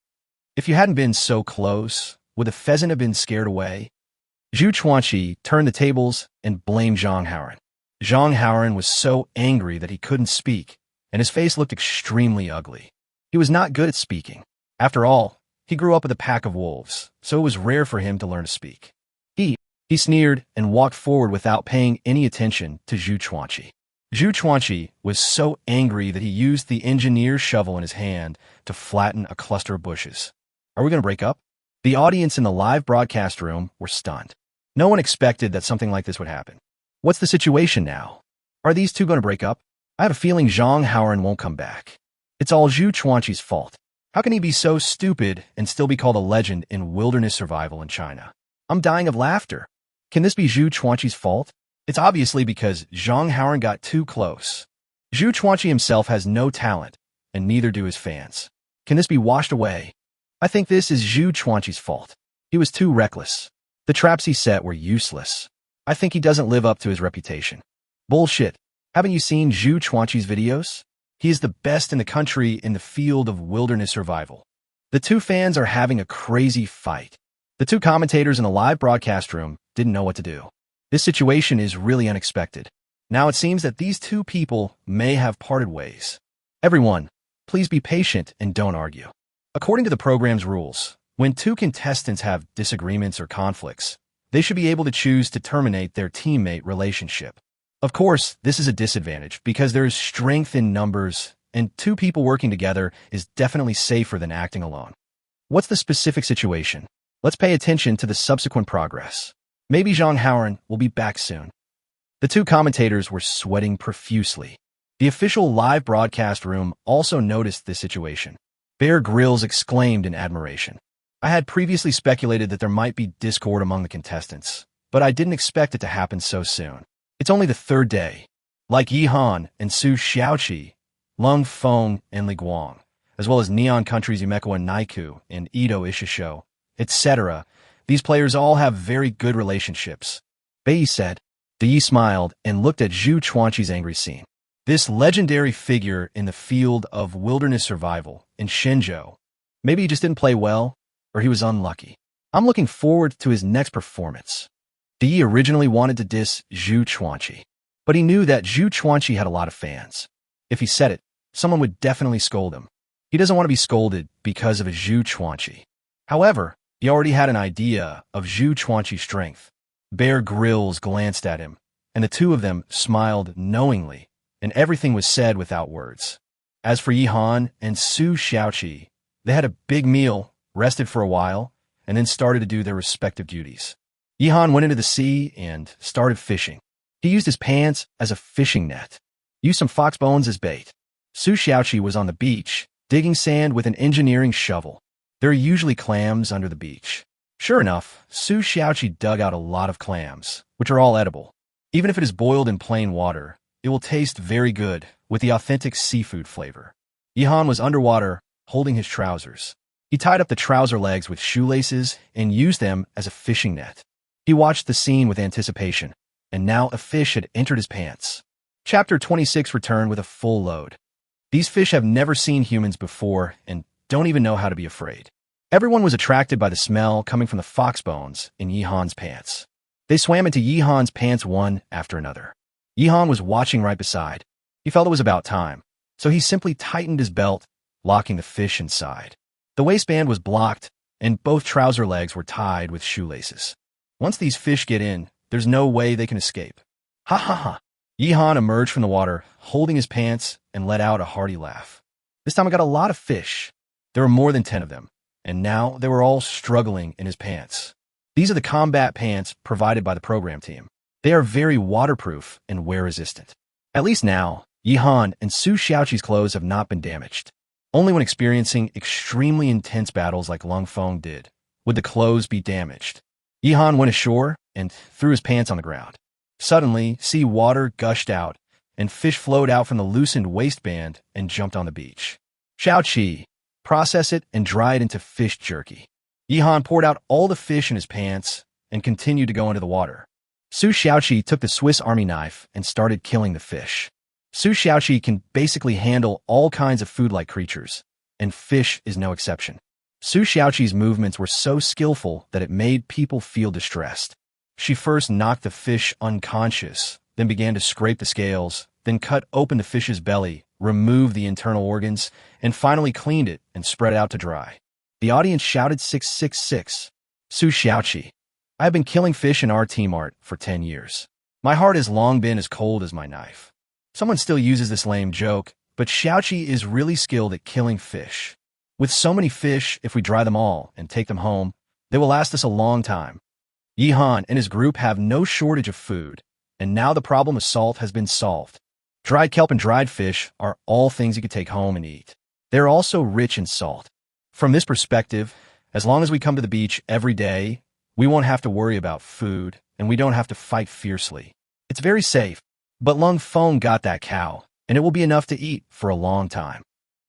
If you hadn't been so close, would the pheasant have been scared away? Zhu Chuanqi turned the tables and blamed Zhang Haoran. Zhang Haoran was so angry that he couldn't speak, and his face looked extremely ugly. He was not good at speaking. After all, he grew up with a pack of wolves, so it was rare for him to learn to speak. He sneered and walked forward without paying any attention to Zhu Chuanqi. Zhu Chuanqi was so angry that he used the engineer's shovel in his hand to flatten a cluster of bushes. Are we going to break up? The audience in the live broadcast room were stunned. No one expected that something like this would happen. What's the situation now? Are these two going to break up? I have a feeling Zhang Haoran won't come back. It's all Zhu Chuanqi's fault. How can he be so stupid and still be called a legend in wilderness survival in China? I'm dying of laughter. Can this be Zhu Chuanqi's fault? It's obviously because Zhang Haoran got too close. Zhu Chuanqi himself has no talent, and neither do his fans. Can this be washed away? I think this is Zhu Chuanqi's fault. He was too reckless. The traps he set were useless. I think he doesn't live up to his reputation. Bullshit. Haven't you seen Zhu Chuanqi's videos? He is the best in the country in the field of wilderness survival. The two fans are having a crazy fight. The two commentators in the live broadcast room didn't know what to do. This situation is really unexpected. Now it seems that these two people may have parted ways. Everyone, please be patient and don't argue. According to the program's rules, when two contestants have disagreements or conflicts, they should be able to choose to terminate their teammate relationship. Of course, this is a disadvantage because there is strength in numbers, and two people working together is definitely safer than acting alone. What's the specific situation? Let's pay attention to the subsequent progress. Maybe Zhang Haoran will be back soon. The two commentators were sweating profusely. The official live broadcast room also noticed this situation. Bear Grylls exclaimed in admiration. I had previously speculated that there might be discord among the contestants, but I didn't expect it to happen so soon. It's only the third day. Like Yi Han and Su Xiaoqi, Lung Feng and Li Guang, as well as Neon Country's Yumeko and Naiku and Ito Ishisho, etc., these players all have very good relationships. Bei said. Yi smiled and looked at Zhu Chuanqi's angry scene. This legendary figure in the field of wilderness survival in Shenzhou. Maybe he just didn't play well, or he was unlucky. I'm looking forward to his next performance. Yi originally wanted to diss Zhu Chuanqi, but he knew that Zhu Chuanqi had a lot of fans. If he said it, someone would definitely scold him. He doesn't want to be scolded because of Zhu Chuanqi. However, he already had an idea of Zhu Chuanqi's strength. Bear Grylls glanced at him, and the two of them smiled knowingly, and everything was said without words. As for Yi Han and Su Xiaoqi, they had a big meal, rested for a while, and then started to do their respective duties. Yi Han went into the sea and started fishing. He used his pants as a fishing net, used some fox bones as bait. Su Xiaoqi was on the beach, digging sand with an engineering shovel. There are usually clams under the beach. Sure enough, Su Xiaoqi dug out a lot of clams, which are all edible. Even if it is boiled in plain water, it will taste very good with the authentic seafood flavor. Yi Han was underwater, holding his trousers. He tied up the trouser legs with shoelaces and used them as a fishing net. He watched the scene with anticipation. and now a fish had entered his pants. Chapter 26 returned with a full load. These fish have never seen humans before and don't even know how to be afraid. Everyone was attracted by the smell coming from the fox bones in Yihan's pants. They swam into Yihan's pants one after another. Yihan was watching right beside. He felt it was about time, so he simply tightened his belt, locking the fish inside. The waistband was blocked, and both trouser legs were tied with shoelaces. Once these fish get in, there's no way they can escape. Ha ha ha. Yihan emerged from the water, holding his pants, and let out a hearty laugh. This time I got a lot of fish. There were more than 10 of them, and now they were all struggling in his pants. These are the combat pants provided by the program team. They are very waterproof and wear-resistant. At least now, Yihan and Su Xiaoqi's clothes have not been damaged. Only when experiencing extremely intense battles like Lung Feng did would the clothes be damaged. Yihan went ashore and threw his pants on the ground. Suddenly, sea water gushed out, and fish flowed out from the loosened waistband and jumped on the beach. Xiaoqi, process it and dry it into fish jerky. Yihan poured out all the fish in his pants and continued to go into the water. Su Xiaoqi took the Swiss Army knife and started killing the fish. Su Xiaoqi can basically handle all kinds of food-like creatures, and fish is no exception. Su Xiaoqi's movements were so skillful that it made people feel distressed. She first knocked the fish unconscious, then began to scrape the scales, then cut open the fish's belly, removed the internal organs, and finally cleaned it and spread it out to dry. The audience shouted 666. Su Xiaoqi. I have been killing fish in our team art for 10 years. My heart has long been as cold as my knife. Someone still uses this lame joke, but Xiaoqi is really skilled at killing fish. With so many fish, if we dry them all and take them home, they will last us a long time. Yihan and his group have no shortage of food, and now the problem of salt has been solved. Dried kelp and dried fish are all things you can take home and eat. They are also rich in salt. From this perspective, as long as we come to the beach every day, we won't have to worry about food, and we don't have to fight fiercely. It's very safe. But Lung Feng got that cow, and it will be enough to eat for a long time.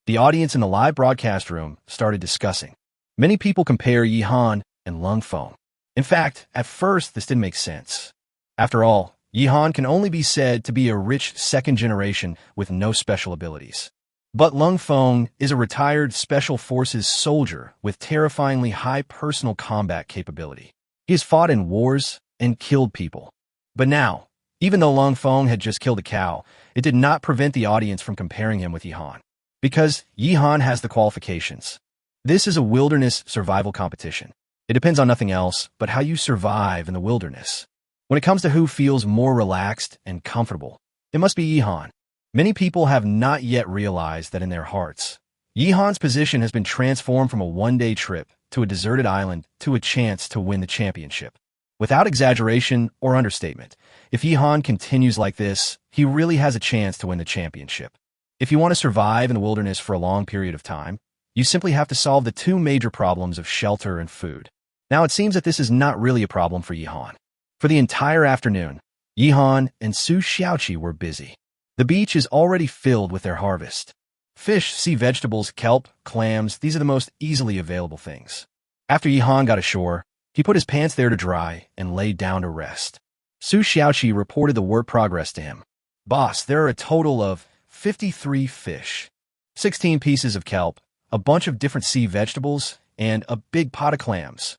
The audience in the live broadcast room started discussing. Many people compare Yihan and Lung Feng. In fact, at first, this didn't make sense. After all, Yihan can only be said to be a rich second generation with no special abilities. But Lung Feng is a retired Special Forces soldier with terrifyingly high personal combat capability. He has fought in wars and killed people. But now, even though Lung Feng had just killed a cow, it did not prevent the audience from comparing him with Yihan. Because Yihan has the qualifications. This is a wilderness survival competition. It depends on nothing else but how you survive in the wilderness. When it comes to who feels more relaxed and comfortable, it must be Yihan. Many people have not yet realized that in their hearts, Yihan's position has been transformed from a one-day trip to a deserted island to a chance to win the championship. Without exaggeration or understatement, if Yihan continues like this, he really has a chance to win the championship. If you want to survive in the wilderness for a long period of time, you simply have to solve the two major problems of shelter and food. Now it seems that this is not really a problem for Yihan. For the entire afternoon, Yihan and Su Xiaoqi were busy. The beach is already filled with their harvest. Fish, sea vegetables, kelp, clams, these are the most easily available things. After Yihan got ashore, he put his pants there to dry and laid down to rest. Su Xiaoqi reported the work progress to him. Boss, there are a total of 53 fish, 16 pieces of kelp, a bunch of different sea vegetables, and a big pot of clams.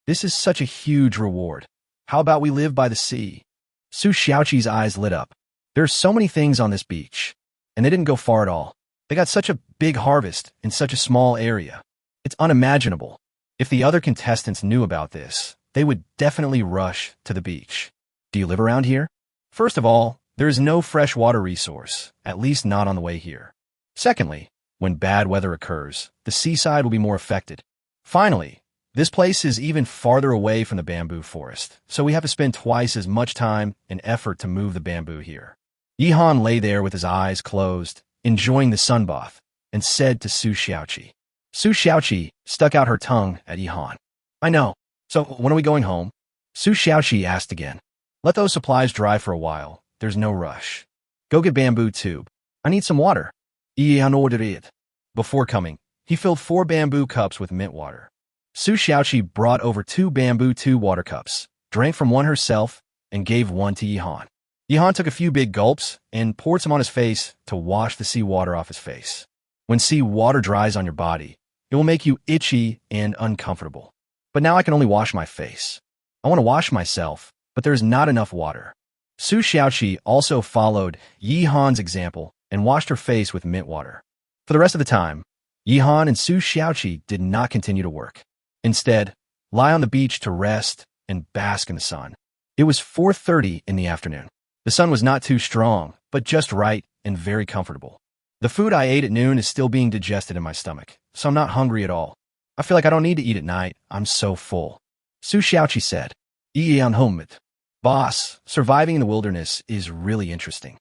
This is such a huge reward. How about we live by the sea? Su Xiaoqi's eyes lit up. There are so many things on this beach, and they didn't go far at all. They got such a big harvest in such a small area. It's unimaginable. If the other contestants knew about this, they would definitely rush to the beach. Do you live around here? First of all, there is no fresh water resource, at least not on the way here. Secondly, when bad weather occurs, the seaside will be more affected. Finally, this place is even farther away from the bamboo forest, so we have to spend twice as much time and effort to move the bamboo here. Yihan lay there with his eyes closed, enjoying the sunbath, and said to Su Xiaoqi. Su Xiaoqi stuck out her tongue at Yihan. I know. So when are we going home? Su Xiaoqi asked again. Let those supplies dry for a while. There's no rush. Go get bamboo tube. I need some water. Yihan ordered it. Before coming, he filled 4 bamboo cups with mint water. Su Xiaoqi brought over 2 bamboo tube water cups, drank from one herself, and gave one to Yihan. Yihan took a few big gulps and poured some on his face to wash the seawater off his face. When seawater dries on your body, it will make you itchy and uncomfortable. But now I can only wash my face. I want to wash myself, but there's not enough water. Su Xiaoqi also followed Yihan's example and washed her face with mint water. For the rest of the time, Yihan and Su Xiaoqi did not continue to work. Instead, lie on the beach to rest and bask in the sun. It was 4:30 in the afternoon. The sun was not too strong, but just right and very comfortable. The food I ate at noon is still being digested in my stomach, so I'm not hungry at all. I feel like I don't need to eat at night. I'm so full. Su Xiaoqi said, "Iyan homit. Boss, surviving in the wilderness is really interesting."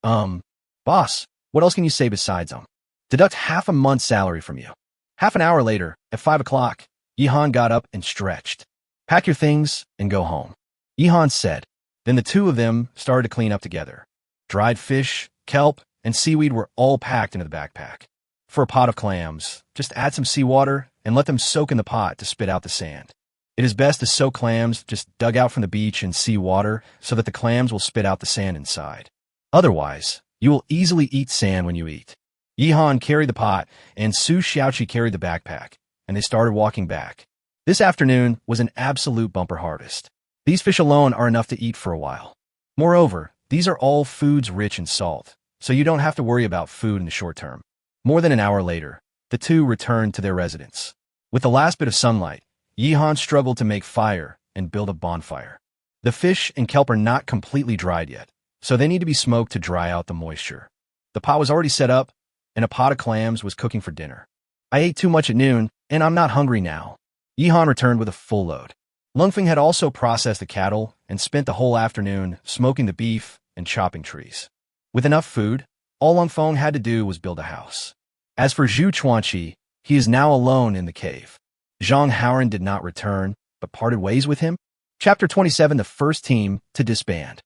Boss, what else can you say besides, deduct half a month's salary from you. Half an hour later, at 5 o'clock, Yihan got up and stretched. Pack your things and go home, Yihan said. Then the two of them started to clean up together. Dried fish, kelp, and seaweed were all packed into the backpack. For a pot of clams, just add some seawater and let them soak in the pot to spit out the sand. It is best to soak clams just dug out from the beach in seawater so that the clams will spit out the sand inside. Otherwise, you will easily eat sand when you eat. Yihan carried the pot and Su Xiaoqi carried the backpack, and they started walking back. This afternoon was an absolute bumper harvest. These fish alone are enough to eat for a while. Moreover, these are all foods rich in salt, so you don't have to worry about food in the short term. More than an hour later, the two returned to their residence. With the last bit of sunlight, Yihan struggled to make fire and build a bonfire. The fish and kelp are not completely dried yet, so they need to be smoked to dry out the moisture. The pot was already set up, and a pot of clams was cooking for dinner. I ate too much at noon, and I'm not hungry now. Yihan returned with a full load. Lungfeng had also processed the cattle and spent the whole afternoon smoking the beef and chopping trees. With enough food, all Lungfeng had to do was build a house. As for Zhu Chuanqi, he is now alone in the cave. Zhang Haoran did not return, but parted ways with him. Chapter 27, the first team to disband.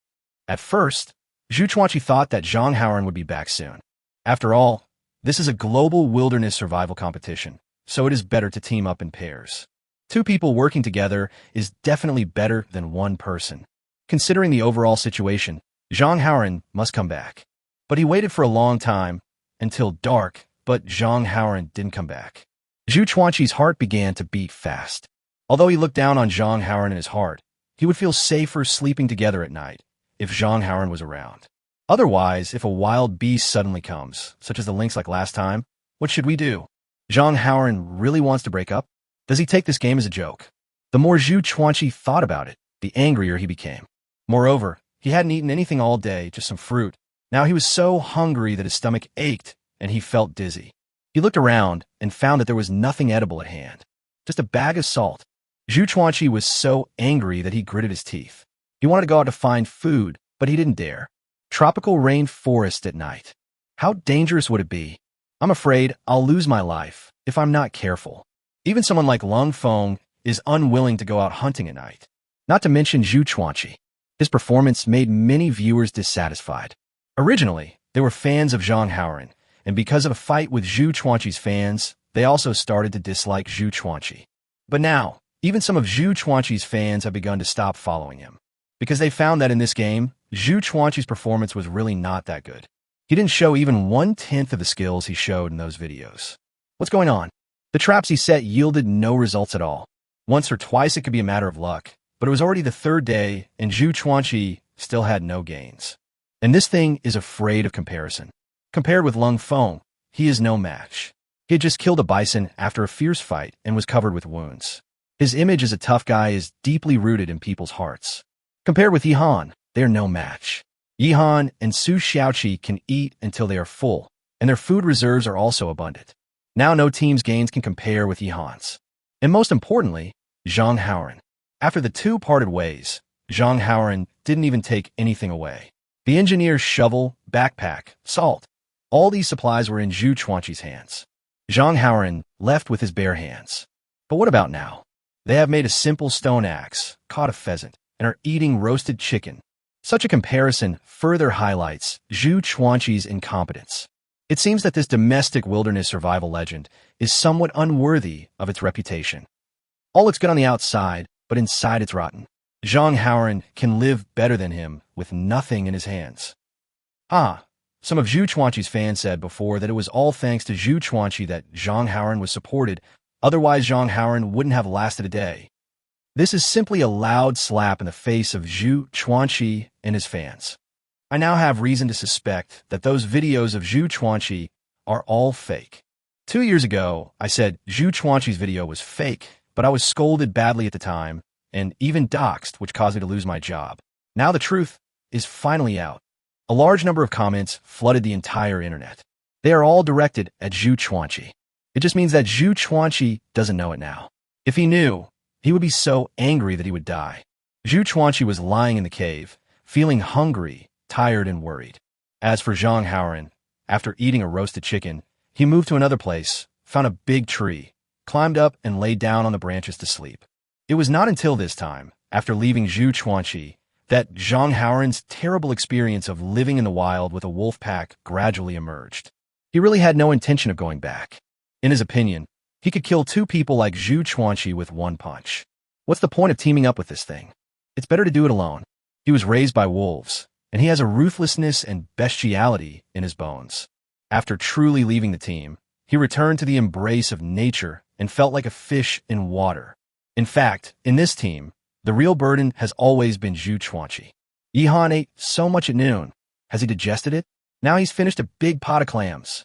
At first, Zhu Chuanqi thought that Zhang Haoran would be back soon. After all, this is a global wilderness survival competition, so it is better to team up in pairs. Two people working together is definitely better than one person. Considering the overall situation, Zhang Haoran must come back. But he waited for a long time, until dark, but Zhang Haoran didn't come back. Zhu Chuanqi's heart began to beat fast. Although he looked down on Zhang Haoran in his heart, he would feel safer sleeping together at night if Zhang Haoran was around. Otherwise, if a wild beast suddenly comes, such as the lynx like last time, what should we do? Zhang Haoran really wants to break up? Does he take this game as a joke? The more Zhu Chuanqi thought about it, the angrier he became. Moreover, he hadn't eaten anything all day, just some fruit. Now he was so hungry that his stomach ached and he felt dizzy. He looked around and found that there was nothing edible at hand, just a bag of salt. Zhu Chuanqi was so angry that he gritted his teeth. He wanted to go out to find food, but he didn't dare. Tropical rainforest at night. How dangerous would it be? I'm afraid I'll lose my life if I'm not careful. Even someone like Lungfeng is unwilling to go out hunting at night. Not to mention Zhu Chuanqi. His performance made many viewers dissatisfied. Originally, they were fans of Zhang Haoran, and because of a fight with Zhu Chuanqi's fans, they also started to dislike Zhu Chuanqi. But now, even some of Zhu Chuanqi's fans have begun to stop following him, because they found that in this game, Zhu Chuanqi's performance was really not that good. He didn't show even 1/10 of the skills he showed in those videos. What's going on? The traps he set yielded no results at all. Once or twice it could be a matter of luck, but it was already the third day, and Zhu Chuanqi still had no gains. And this thing is afraid of comparison. Compared with Lungfeng, he is no match. He had just killed a bison after a fierce fight and was covered with wounds. His image as a tough guy is deeply rooted in people's hearts. Compared with Yihan, they are no match. Yihan and Su Xiaoqi can eat until they are full, and their food reserves are also abundant. Now no team's gains can compare with Yihan's. And most importantly, Zhang Haoran. After the two parted ways, Zhang Haoran didn't even take anything away. The engineer's shovel, backpack, salt, all these supplies were in Zhu Chuanqi's hands. Zhang Haoran left with his bare hands. But what about now? They have made a simple stone axe, caught a pheasant, and are eating roasted chicken. Such a comparison further highlights Zhu Chuanqi's incompetence. It seems that this domestic wilderness survival legend is somewhat unworthy of its reputation. All looks good on the outside, but inside it's rotten. Zhang Haoran can live better than him with nothing in his hands. Some of Zhu Chuanqi's fans said before that it was all thanks to Zhu Chuanqi that Zhang Haoran was supported, otherwise Zhang Haoran wouldn't have lasted a day. This is simply a loud slap in the face of Zhu Chuanqi and his fans. I now have reason to suspect that those videos of Zhu Chuanqi are all fake. 2 years ago, I said Zhu Chuanqi's video was fake, but I was scolded badly at the time, and even doxxed, which caused me to lose my job. Now the truth is finally out. A large number of comments flooded the entire internet. They are all directed at Zhu Chuanqi. It just means that Zhu Chuanqi doesn't know it now. If he knew, he would be so angry that he would die. Zhu Chuanqi was lying in the cave, feeling hungry, tired, and worried. As for Zhang Haoran, after eating a roasted chicken, he moved to another place, found a big tree, climbed up, and laid down on the branches to sleep. It was not until this time, after leaving Zhu Chuanqi, that Zhang Haoran's terrible experience of living in the wild with a wolf pack gradually emerged. He really had no intention of going back. In his opinion, he could kill 2 people like Zhu Chuanqi with 1 punch. What's the point of teaming up with this thing? It's better to do it alone. He was raised by wolves, and he has a ruthlessness and bestiality in his bones. After truly leaving the team, he returned to the embrace of nature and felt like a fish in water. In fact, in this team, the real burden has always been Zhu Chuanqi. Yihan ate so much at noon. Has he digested it? Now he's finished a big pot of clams.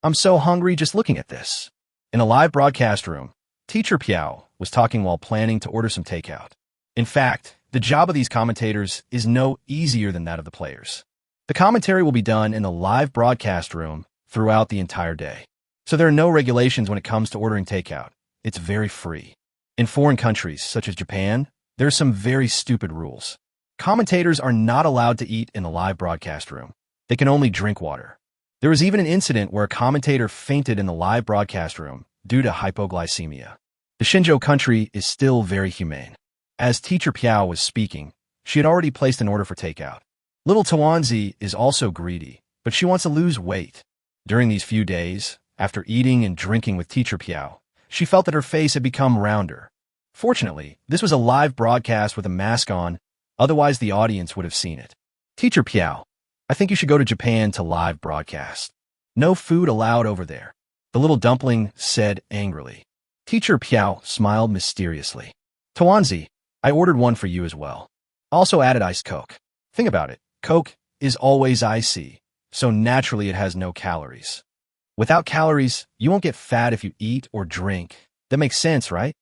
I'm so hungry just looking at this. In a live broadcast room, Teacher Piao was talking while planning to order some takeout. In fact, the job of these commentators is no easier than that of the players. The commentary will be done in the live broadcast room throughout the entire day. So there are no regulations when it comes to ordering takeout. It's very free. In foreign countries, such as Japan, there are some very stupid rules. Commentators are not allowed to eat in the live broadcast room. They can only drink water. There was even an incident where a commentator fainted in the live broadcast room due to hypoglycemia. The Shenzhou country is still very humane. As Teacher Piao was speaking, she had already placed an order for takeout. Little Tawanzi is also greedy, but she wants to lose weight. During these few days, after eating and drinking with Teacher Piao, she felt that her face had become rounder. Fortunately, this was a live broadcast with a mask on, otherwise the audience would have seen it. Teacher Piao, I think you should go to Japan to live broadcast. No food allowed over there, the little dumpling said angrily. Teacher Piao smiled mysteriously. Tawanzi, I ordered one for you as well. Also added iced Coke. Think about it, Coke is always icy, so naturally it has no calories. Without calories, you won't get fat if you eat or drink. That makes sense, right?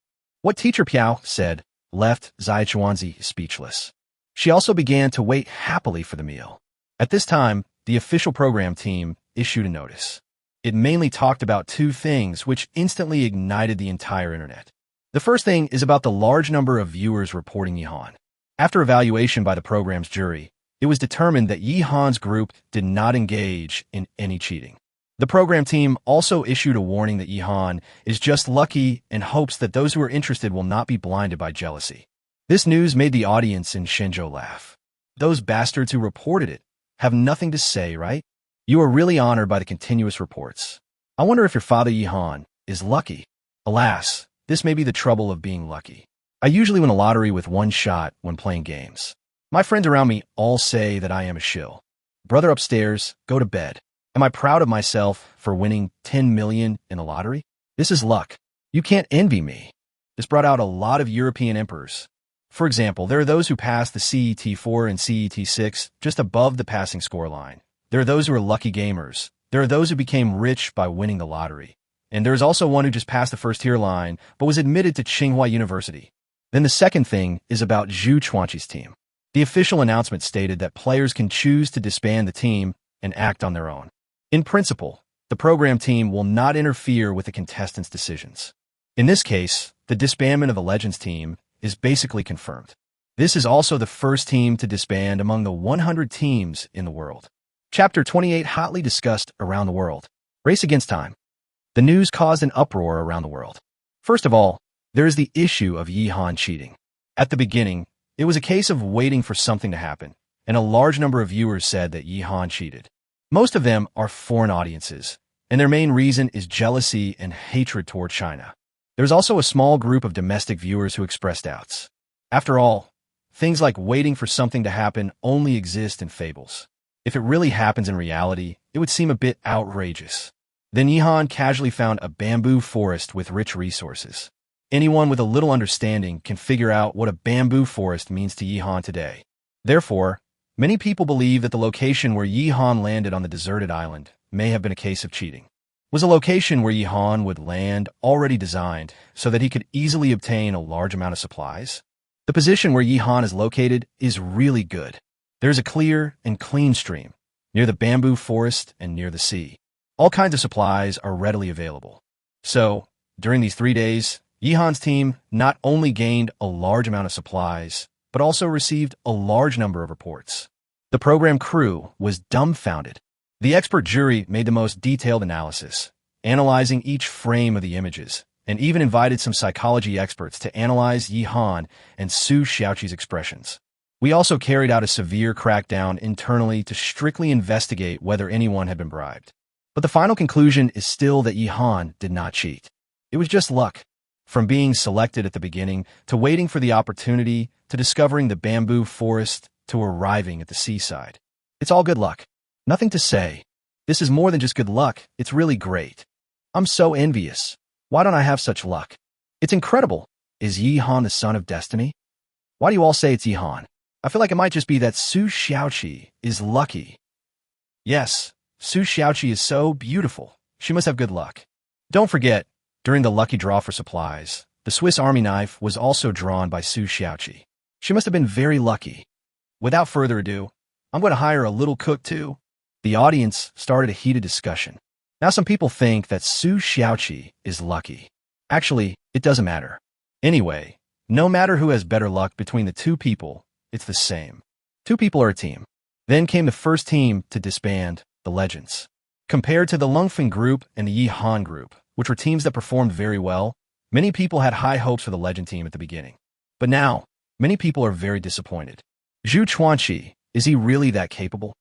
What Teacher Piao said left Zai Chuanzi speechless. She also began to wait happily for the meal. At this time, the official program team issued a notice. It mainly talked about 2 things which instantly ignited the entire internet. The first thing is about the large number of viewers reporting Yihan. After evaluation by the program's jury, it was determined that Yihan's group did not engage in any cheating. The program team also issued a warning that Yihan is just lucky and hopes that those who are interested will not be blinded by jealousy. This news made the audience in Shenzhou laugh. Those bastards who reported it have nothing to say, right? You are really honored by the continuous reports. I wonder if your father Yihan is lucky. Alas, this may be the trouble of being lucky. I usually win a lottery with 1 shot when playing games. My friends around me all say that I am a shill. Brother upstairs, go to bed. Am I proud of myself for winning 10 million in the lottery? This is luck. You can't envy me. This brought out a lot of European emperors. For example, there are those who passed the CET4 and CET6 just above the passing score line. There are those who are lucky gamers. There are those who became rich by winning the lottery. And there is also one who just passed the first tier line, but was admitted to Tsinghua University. Then the second thing is about Zhu Chuanqi's team. The official announcement stated that players can choose to disband the team and act on their own. In principle, the program team will not interfere with the contestants' decisions. In this case, the disbandment of the Legends team is basically confirmed. This is also the first team to disband among the 100 teams in the world. Chapter 28 hotly discussed around the world. Race against time. The news caused an uproar around the world. First of all, there is the issue of Yihan cheating. At the beginning, it was a case of waiting for something to happen, and a large number of viewers said that Yihan cheated. Most of them are foreign audiences, and their main reason is jealousy and hatred toward China. There's also a small group of domestic viewers who expressed doubts. After all, things like waiting for something to happen only exist in fables. If it really happens in reality, it would seem a bit outrageous. Then Yihan casually found a bamboo forest with rich resources. Anyone with a little understanding can figure out what a bamboo forest means to Yihan today. Therefore, many people believe that the location where Yihan landed on the deserted island may have been a case of cheating. It was a location where Yihan would land already designed so that he could easily obtain a large amount of supplies. The position where Yihan is located is really good. There's a clear and clean stream near the bamboo forest and near the sea. All kinds of supplies are readily available. So, during these 3 days, Yihan's team not only gained a large amount of supplies, but also received a large number of reports. The program crew was dumbfounded. The expert jury made the most detailed analysis, analyzing each frame of the images, and even invited some psychology experts to analyze Yihan and Su Xiaoqi's expressions. We also carried out a severe crackdown internally to strictly investigate whether anyone had been bribed. But the final conclusion is still that Yihan did not cheat. It was just luck. From being selected at the beginning, to waiting for the opportunity, to discovering the bamboo forest, to arriving at the seaside. It's all good luck. Nothing to say. This is more than just good luck, it's really great. I'm so envious. Why don't I have such luck? It's incredible. Is Yihan the son of destiny? Why do you all say it's Yihan? I feel like it might just be that Su Xiaoqi is lucky. Yes, Su Xiaoqi is so beautiful. She must have good luck. Don't forget, during the lucky draw for supplies, the Swiss Army knife was also drawn by Su Xiaoqi. She must have been very lucky. Without further ado, I'm going to hire a little cook too. The audience started a heated discussion. Now some people think that Su Xiaoqi is lucky. Actually, it doesn't matter. Anyway, no matter who has better luck between the two people, it's the same. Two people are a team. Then came the first team to disband, the Legends. Compared to the Lungfeng group and the Yihan group, which were teams that performed very well, many people had high hopes for the Legend team at the beginning. But now, many people are very disappointed. Zhu Chuanqi, is he really that capable?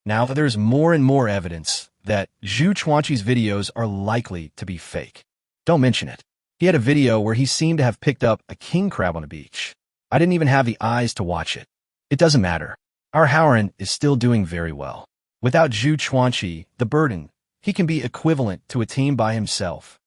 Now there's more and more evidence that Zhu Chuanqi's videos are likely to be fake. Don't mention it. He had a video where he seemed to have picked up a king crab on a beach. I didn't even have the eyes to watch it. It doesn't matter. Our Howren is still doing very well. Without Zhu Chuanqi, the burden, he can be equivalent to a team by himself.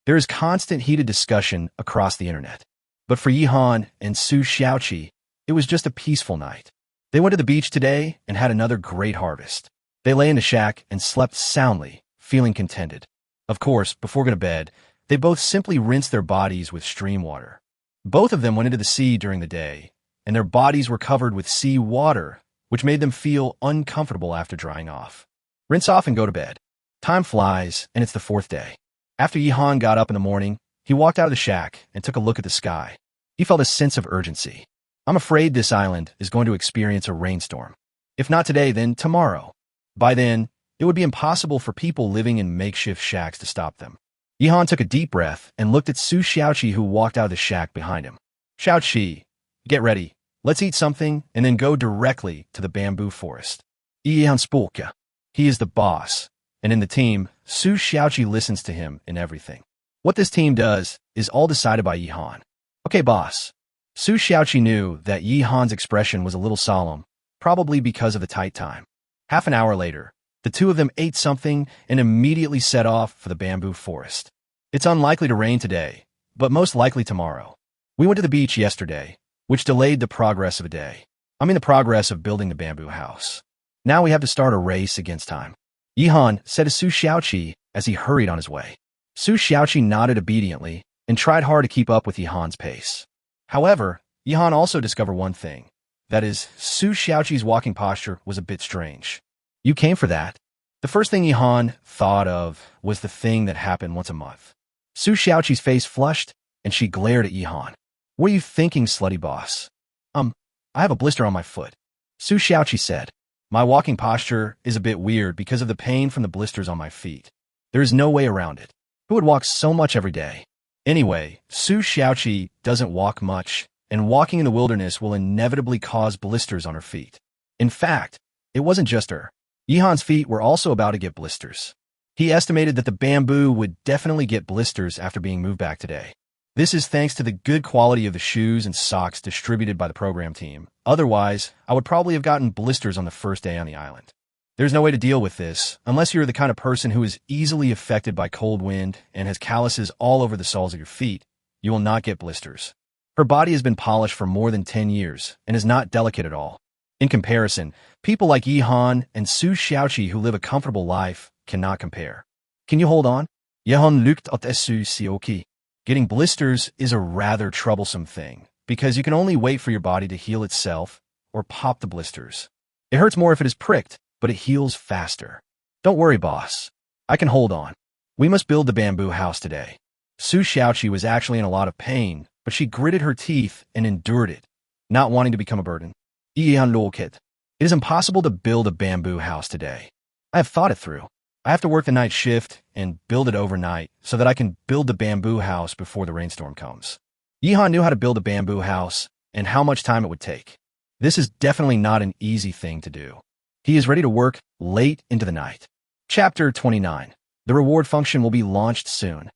There is constant heated discussion across the internet. But for Yihan and Su Xiaoqi, it was just a peaceful night. They went to the beach today and had another great harvest. They lay in the shack and slept soundly, feeling contented. Of course, before going to bed, they both simply rinsed their bodies with stream water. Both of them went into the sea during the day, and their bodies were covered with sea water, which made them feel uncomfortable after drying off. Rinse off and go to bed. Time flies, and it's the 4th day. After Yihan got up in the morning, he walked out of the shack and took a look at the sky. He felt a sense of urgency. I'm afraid this island is going to experience a rainstorm. If not today, then tomorrow. By then, it would be impossible for people living in makeshift shacks to stop them. Yihan took a deep breath and looked at Su Xiaoqi, who walked out of the shack behind him. Xiaoqi, get ready. Let's eat something and then go directly to the bamboo forest. Yihan Spulka. He is the boss. And in the team, Su Xiaoqi listens to him in everything. What this team does is all decided by Yihan. Okay, boss. Su Xiaoqi knew that Yihan's expression was a little solemn, probably because of the tight time. Half an hour later, the two of them ate something and immediately set off for the bamboo forest. It's unlikely to rain today, but most likely tomorrow. We went to the beach yesterday, which delayed the progress of a day. I'm in the progress of building the bamboo house. Now we have to start a race against time. Yihan said to Su Xiaoqi as he hurried on his way. Su Xiaoqi nodded obediently and tried hard to keep up with Yihan's pace. However, Yihan also discovered one thing. That is, Su Xiaoqi's walking posture was a bit strange. You came for that? The first thing Yihan thought of was the thing that happened once a month. Su Xiaoqi's face flushed, and she glared at Yihan. What are you thinking, slutty boss? I have a blister on my foot. Su Xiaoqi said. My walking posture is a bit weird because of the pain from the blisters on my feet. There is no way around it. Who would walk so much every day? Anyway, Su Xiaoqi doesn't walk much, and walking in the wilderness will inevitably cause blisters on her feet. In fact, it wasn't just her. Yihan's feet were also about to get blisters. He estimated that the bamboo would definitely get blisters after being moved back today. This is thanks to the good quality of the shoes and socks distributed by the program team. Otherwise, I would probably have gotten blisters on the first day on the island. There's no way to deal with this, unless you're the kind of person who is easily affected by cold wind and has calluses all over the soles of your feet. You will not get blisters. Her body has been polished for more than 10 years and is not delicate at all. In comparison, people like Yihan and Su Xiaoqi who live a comfortable life cannot compare. Can you hold on? Yihan lukt at Su Xiaoqi. Getting blisters is a rather troublesome thing because you can only wait for your body to heal itself or pop the blisters. It hurts more if it is pricked, but it heals faster. Don't worry, boss. I can hold on. We must build the bamboo house today. Su Xiaoqi was actually in a lot of pain, but she gritted her teeth and endured it, not wanting to become a burden. It is impossible to build a bamboo house today. I have thought it through. I have to work the night shift and build it overnight so that I can build the bamboo house before the rainstorm comes. Yihan knew how to build a bamboo house and how much time it would take. This is definitely not an easy thing to do. He is ready to work late into the night. Chapter 29. The reward function will be launched soon.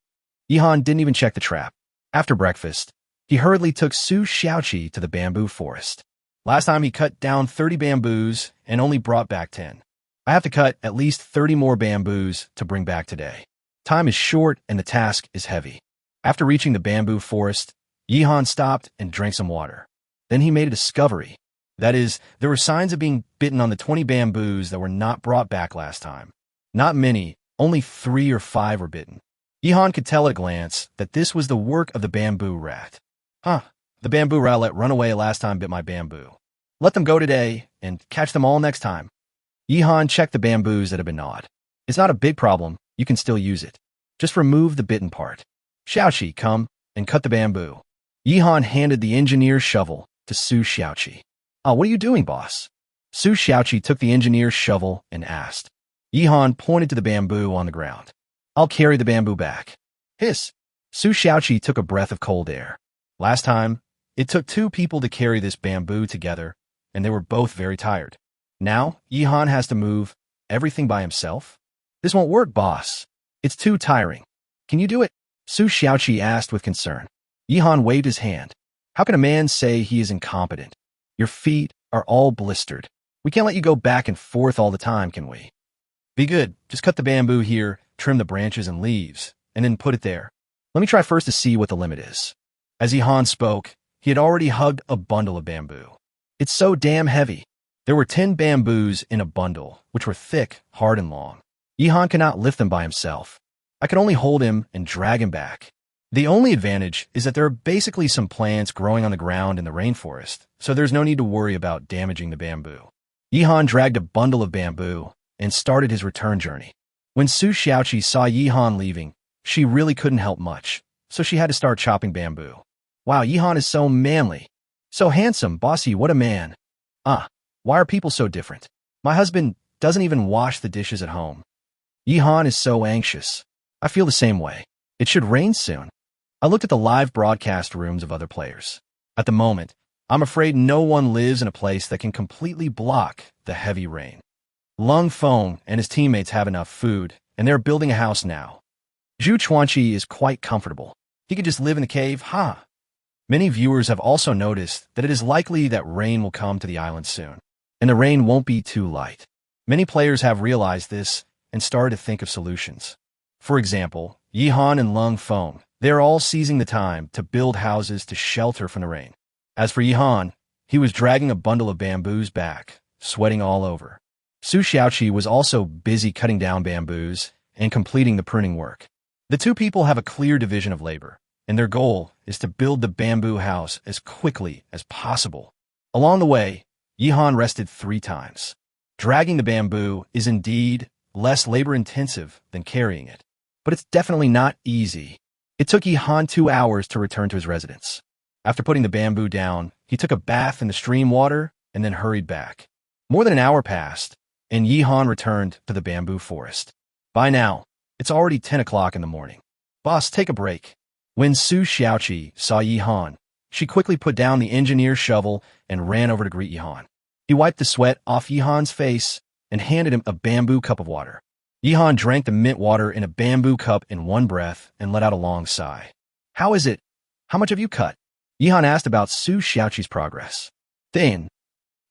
Yihan didn't even check the trap. After breakfast, he hurriedly took Su Xiaoqi to the bamboo forest. Last time he cut down 30 bamboos and only brought back 10. I have to cut at least 30 more bamboos to bring back today. Time is short and the task is heavy. After reaching the bamboo forest, Yihan stopped and drank some water. Then he made a discovery. That is, there were signs of being bitten on the 20 bamboos that were not brought back last time. Not many, only 3 or 5 were bitten. Yihan could tell at a glance that this was the work of the bamboo rat. The bamboo rat let run away last time bit my bamboo. Let them go today and catch them all next time. Yihan checked the bamboos that had been gnawed. It's not a big problem, you can still use it. Just remove the bitten part. Xiaoqi, come and cut the bamboo. Yihan handed the engineer's shovel to Su Xiaoqi. What are you doing, boss? Su Xiaoqi took the engineer's shovel and asked. Yihan pointed to the bamboo on the ground. I'll carry the bamboo back. Hiss. Su Xiaoqi took a breath of cold air. Last time, it took 2 people to carry this bamboo together, and they were both very tired. Now, Yihan has to move everything by himself? This won't work, boss. It's too tiring. Can you do it? Su Xiaoqi asked with concern. Yihan waved his hand. How can a man say he is incompetent? Your feet are all blistered. We can't let you go back and forth all the time, can we? Be good. Just cut the bamboo here, trim the branches and leaves, and then put it there. Let me try first to see what the limit is. As Yihan spoke, he had already hugged a bundle of bamboo. It's so damn heavy. There were 10 bamboos in a bundle, which were thick, hard, and long. Yihan could not lift them by himself. I could only hold him and drag him back. The only advantage is that there are basically some plants growing on the ground in the rainforest, so there's no need to worry about damaging the bamboo. Yihan dragged a bundle of bamboo and started his return journey. When Su Xiaoqi saw Yihan leaving, she really couldn't help much, so she had to start chopping bamboo. Wow, Yihan is so manly. So handsome, bossy, what a man. Why are people so different? My husband doesn't even wash the dishes at home. Yihan is so anxious. I feel the same way. It should rain soon. I looked at the live broadcast rooms of other players. At the moment, I'm afraid no one lives in a place that can completely block the heavy rain. Lung Feng and his teammates have enough food, and they're building a house now. Zhu Chuanqi is quite comfortable. He could just live in the cave, Many viewers have also noticed that it is likely that rain will come to the island soon, and the rain won't be too light. Many players have realized this and started to think of solutions. For example, Yihan and Lung Feng, they are all seizing the time to build houses to shelter from the rain. As for Yihan, he was dragging a bundle of bamboos back, sweating all over. Su Xiaoqi was also busy cutting down bamboos and completing the pruning work. The 2 people have a clear division of labor, and their goal is to build the bamboo house as quickly as possible. Along the way, Yihan rested 3 times. Dragging the bamboo is indeed less labor-intensive than carrying it, but it's definitely not easy. It took Yihan 2 hours to return to his residence. After putting the bamboo down, he took a bath in the stream water and then hurried back. More than an hour passed, and Yihan returned to the bamboo forest. By now, it's already 10 o'clock in the morning. Boss, take a break. When Su Xiaoqi saw Yihan, she quickly put down the engineer's shovel and ran over to greet Yihan. He wiped the sweat off Yihan's face and handed him a bamboo cup of water. Yihan drank the mint water in a bamboo cup in one breath and let out a long sigh. How is it? How much have you cut? Yihan asked about Su Xiaoqi's progress. Dane,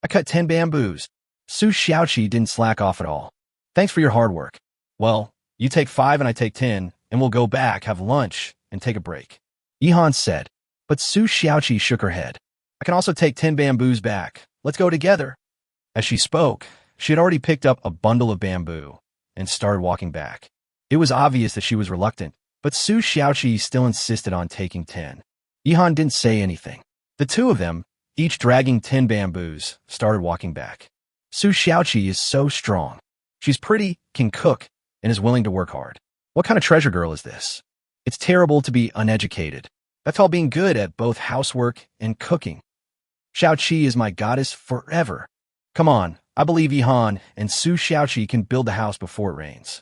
I cut 10 bamboos. Su Xiaoqi didn't slack off at all. Thanks for your hard work. Well, you take 5 and I take 10, and we'll go back, have lunch, and take a break. Yihan said, but Su Xiaoqi shook her head. I can also take 10 bamboos back. Let's go together. As she spoke, she had already picked up a bundle of bamboo and started walking back. It was obvious that she was reluctant, but Su Xiaoqi still insisted on taking 10. Yihan didn't say anything. The two of them, each dragging 10 bamboos, started walking back. Su Xiaoqi is so strong. She's pretty, can cook, and is willing to work hard. What kind of treasure girl is this? It's terrible to be uneducated. That's all being good at both housework and cooking. Xiaoqi is my goddess forever. Come on, I believe Yihan and Su Xiaoqi can build the house before it rains.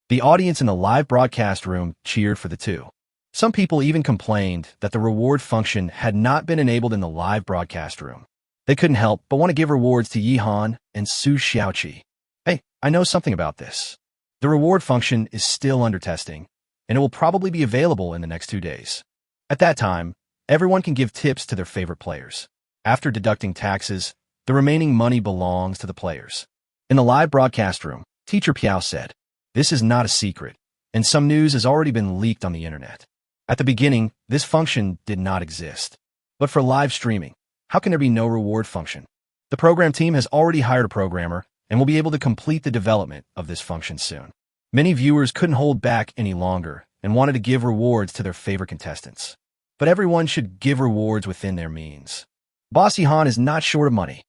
The audience in the live broadcast room cheered for the two. Some people even complained that the reward function had not been enabled in the live broadcast room. They couldn't help but want to give rewards to Yihan and Su Xiaoqi. Hey, I know something about this. The reward function is still under testing, and it will probably be available in the next 2 days. At that time, everyone can give tips to their favorite players. After deducting taxes, the remaining money belongs to the players. In the live broadcast room, Teacher Piao said, "This is not a secret, and some news has already been leaked on the internet. At the beginning, this function did not exist. But for live streaming, how can there be no reward function? The program team has already hired a programmer and will be able to complete the development of this function soon." Many viewers couldn't hold back any longer and wanted to give rewards to their favorite contestants. But everyone should give rewards within their means. Boss Yihan is not short of money.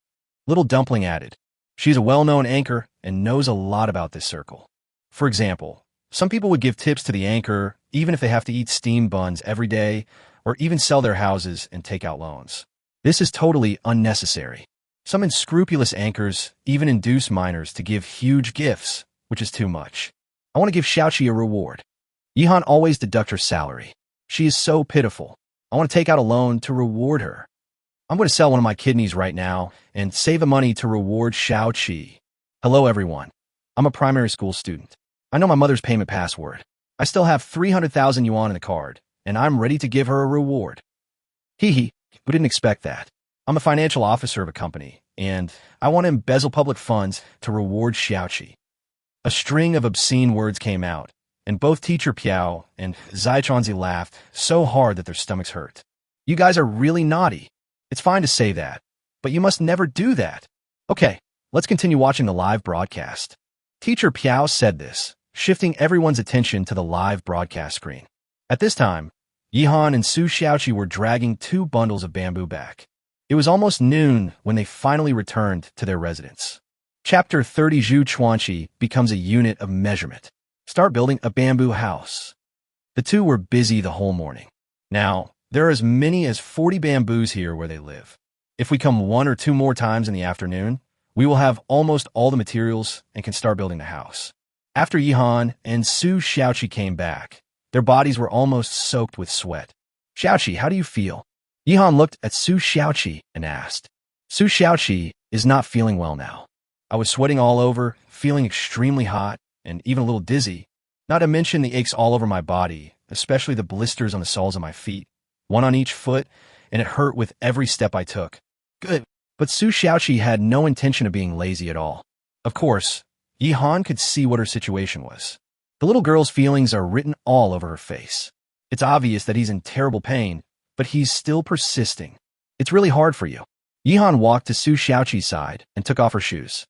Little Dumpling added, "She's a well-known anchor and knows a lot about this circle." For example, some people would give tips to the anchor even if they have to eat steamed buns every day or even sell their houses and take out loans. This is totally unnecessary. Some unscrupulous anchors even induce minors to give huge gifts, which is too much. I want to give Xiaoqi a reward. Yihan always deduct her salary. She is so pitiful. I want to take out a loan to reward her. I'm going to sell one of my kidneys right now and save the money to reward Xiaoqi. Hello, everyone. I'm a primary school student. I know my mother's payment password. I still have 300,000 yuan in the card, and I'm ready to give her a reward. Hee hee, we didn't expect that. I'm a financial officer of a company, and I want to embezzle public funds to reward Xiaoqi. A string of obscene words came out, and both Teacher Piao and Zai Chuanzi laughed so hard that their stomachs hurt. You guys are really naughty. It's fine to say that, but you must never do that. Okay, let's continue watching the live broadcast. Teacher Piao said this, shifting everyone's attention to the live broadcast screen. At this time, Yihan and Su Xiaoqi were dragging 2 bundles of bamboo back. It was almost noon when they finally returned to their residence. Chapter 30 Zhu Chuanqi becomes a unit of measurement. Start building a bamboo house. The two were busy the whole morning. Now, there are as many as 40 bamboos here where they live. If we come 1 or 2 more times in the afternoon, we will have almost all the materials and can start building the house. After Yihan and Su Xiaoqi came back, their bodies were almost soaked with sweat. Xiaoqi, how do you feel? Yihan looked at Su Xiaoqi and asked. Su Xiaoqi is not feeling well now. I was sweating all over, feeling extremely hot, and even a little dizzy, not to mention the aches all over my body, especially the blisters on the soles of my feet, 1 on each foot, and it hurt with every step I took. Good. But Su Xiaoqi had no intention of being lazy at all. Of course, Yihan could see what her situation was. The little girl's feelings are written all over her face. It's obvious that he's in terrible pain, but he's still persisting. It's really hard for you. Yihan walked to Su Xiaoqi's side and took off her shoes.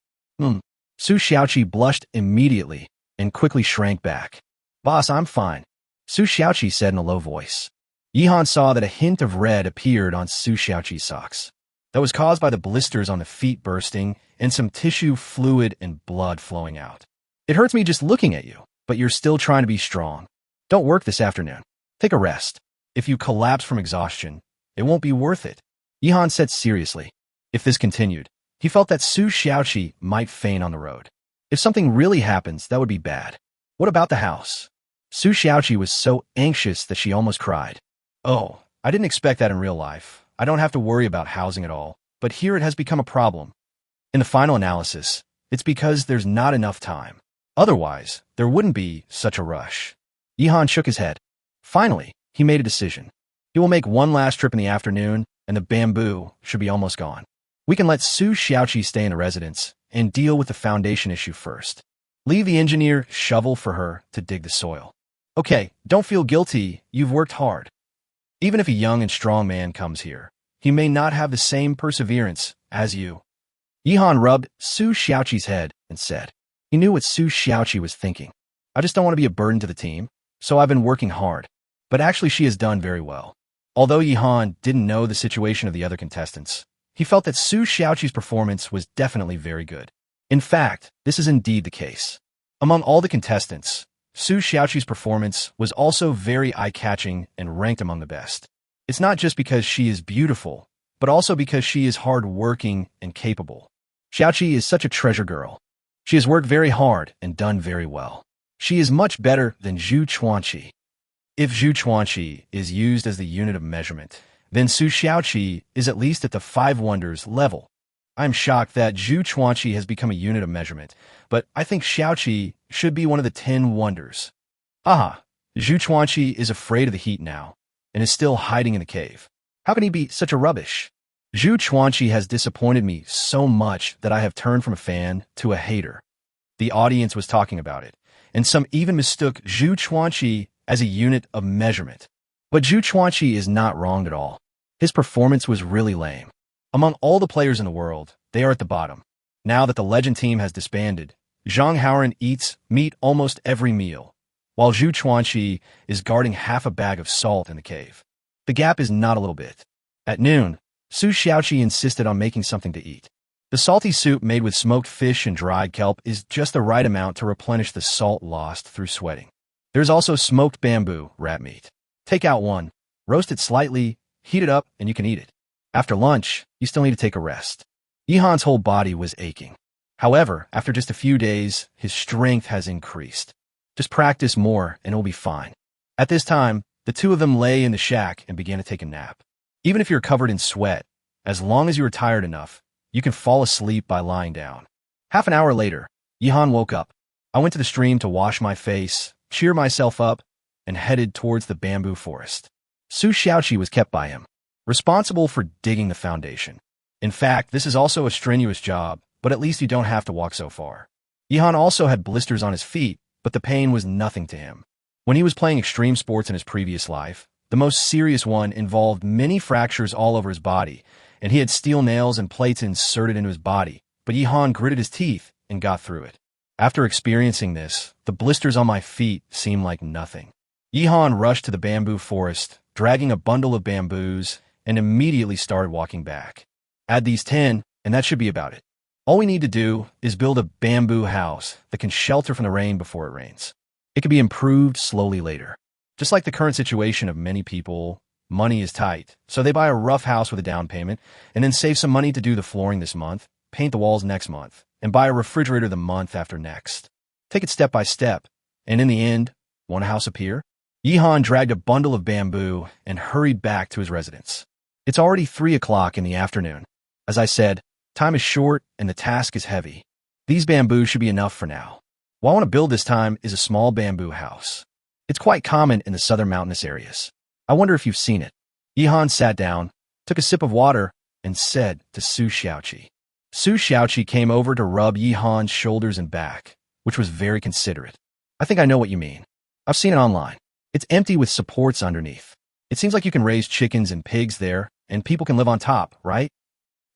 Su Xiaoqi blushed immediately and quickly shrank back. Boss, I'm fine, Su Xiaoqi said in a low voice. Yihan saw that a hint of red appeared on Su Xiaoqi's socks. That was caused by the blisters on the feet bursting and some tissue, fluid, and blood flowing out. It hurts me just looking at you, but you're still trying to be strong. Don't work this afternoon. Take a rest. If you collapse from exhaustion, it won't be worth it, Yihan said seriously. If this continued, he felt that Su Xiaoqi might faint on the road. If something really happens, that would be bad. What about the house? Su Xiaoqi was so anxious that she almost cried. Oh, I didn't expect that in real life. I don't have to worry about housing at all, but here it has become a problem. In the final analysis, it's because there's not enough time. Otherwise, there wouldn't be such a rush. Yihan shook his head. Finally, he made a decision. He will make one last trip in the afternoon, and the bamboo should be almost gone. We can let Su Xiaoqi stay in the residence and deal with the foundation issue first. Leave the engineer shovel for her to dig the soil. Okay, don't feel guilty, you've worked hard. Even if a young and strong man comes here, he may not have the same perseverance as you. Yihan rubbed Su Xiaoqi's head and said, he knew what Su Xiaoqi was thinking. I just don't want to be a burden to the team, so I've been working hard. But actually she has done very well. Although Yihan didn't know the situation of the other contestants, he felt that Su Xiaoqi's performance was definitely very good. In fact, this is indeed the case. Among all the contestants, Su Xiaoqi's performance was also very eye-catching and ranked among the best. It's not just because she is beautiful, but also because she is hard-working and capable. Xiaoqi is such a treasure girl. She has worked very hard and done very well. She is much better than Zhu Chuanqi. If Zhu Chuanqi is used as the unit of measurement, then Su Xiaoqi is at least at the 5 wonders level. I'm shocked that Zhu Chuanqi has become a unit of measurement, but I think Xiaoqi should be one of the 10 wonders. Aha, Zhu Chuanqi is afraid of the heat now, and is still hiding in the cave. How can he be such a rubbish? Zhu Chuanqi has disappointed me so much that I have turned from a fan to a hater. The audience was talking about it, and some even mistook Zhu Chuanqi as a unit of measurement. But Zhu Chuanqi is not wrong at all. His performance was really lame. Among all the players in the world, they are at the bottom. Now that the legend team has disbanded, Zhang Haoren eats meat almost every meal, while Zhu Chuanqi is guarding half a bag of salt in the cave. The gap is not a little bit. At noon, Su Xiaoqi insisted on making something to eat. The salty soup made with smoked fish and dried kelp is just the right amount to replenish the salt lost through sweating. There's also smoked bamboo rat meat. Take out one, roast it slightly, heat it up, and you can eat it. After lunch, you still need to take a rest. Yihan's whole body was aching. However, after just a few days, his strength has increased. Just practice more and it'll be fine. At this time, the two of them lay in the shack and began to take a nap. Even if you're covered in sweat, as long as you are tired enough, you can fall asleep by lying down. Half an hour later, Yihan woke up. I went to the stream to wash my face, cheer myself up, and headed towards the bamboo forest. Su Xiaoqi was kept by him, responsible for digging the foundation. In fact, this is also a strenuous job, but at least you don't have to walk so far. Yihan also had blisters on his feet, but the pain was nothing to him. When he was playing extreme sports in his previous life, the most serious one involved many fractures all over his body, and he had steel nails and plates inserted into his body, but Yihan gritted his teeth and got through it. After experiencing this, the blisters on my feet seemed like nothing. Yihan rushed to the bamboo forest, dragging a bundle of bamboos, and immediately started walking back. Add these 10, and that should be about it. All we need to do is build a bamboo house that can shelter from the rain before it rains. It can be improved slowly later. Just like the current situation of many people, money is tight, so they buy a rough house with a down payment, and then save some money to do the flooring this month, paint the walls next month, and buy a refrigerator the month after next. Take it step by step, and in the end, won't a house appear? Yihan dragged a bundle of bamboo and hurried back to his residence. It's already 3 o'clock in the afternoon. As I said, time is short and the task is heavy. These bamboo should be enough for now. What I want to build this time is a small bamboo house. It's quite common in the southern mountainous areas. I wonder if you've seen it. Yihan sat down, took a sip of water, and said to Su Xiaoqi. Su Xiaoqi came over to rub Yihan's shoulders and back, which was very considerate. I think I know what you mean. I've seen it online. It's empty with supports underneath. It seems like you can raise chickens and pigs there, and people can live on top, right?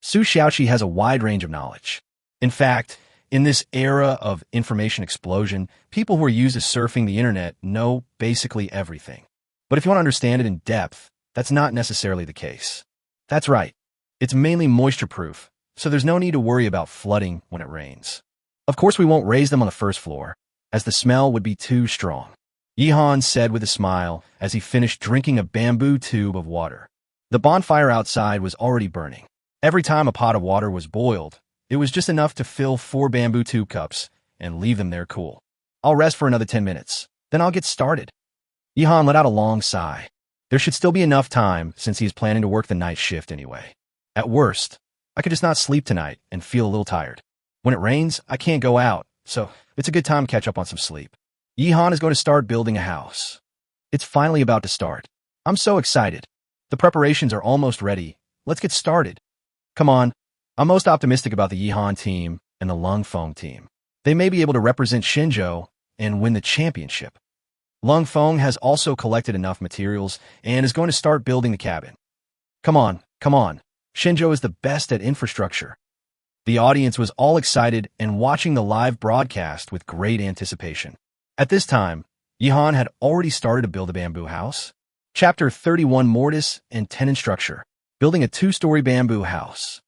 Su Xiaoqi has a wide range of knowledge. In fact, in this era of information explosion, people who are used to surfing the internet know basically everything. But if you want to understand it in depth, that's not necessarily the case. That's right. It's mainly moisture-proof, so there's no need to worry about flooding when it rains. Of course, we won't raise them on the first floor, as the smell would be too strong. Yihan said with a smile as he finished drinking a bamboo tube of water. The bonfire outside was already burning. Every time a pot of water was boiled, it was just enough to fill 4 bamboo tube cups and leave them there cool. I'll rest for another 10 minutes, then I'll get started. Yihan let out a long sigh. There should still be enough time since he is planning to work the night shift anyway. At worst, I could just not sleep tonight and feel a little tired. When it rains, I can't go out, so it's a good time to catch up on some sleep. Yihan is going to start building a house. It's finally about to start. I'm so excited. The preparations are almost ready. Let's get started. Come on. I'm most optimistic about the Yihan team and the Lungfeng team. They may be able to represent Shenzhou and win the championship. Lungfeng has also collected enough materials and is going to start building the cabin. Come on, come on. Shenzhou is the best at infrastructure. The audience was all excited and watching the live broadcast with great anticipation. At this time, Yihan had already started to build a bamboo house. Chapter 31, Mortise and Tenon Structure. Building a 2-story bamboo house.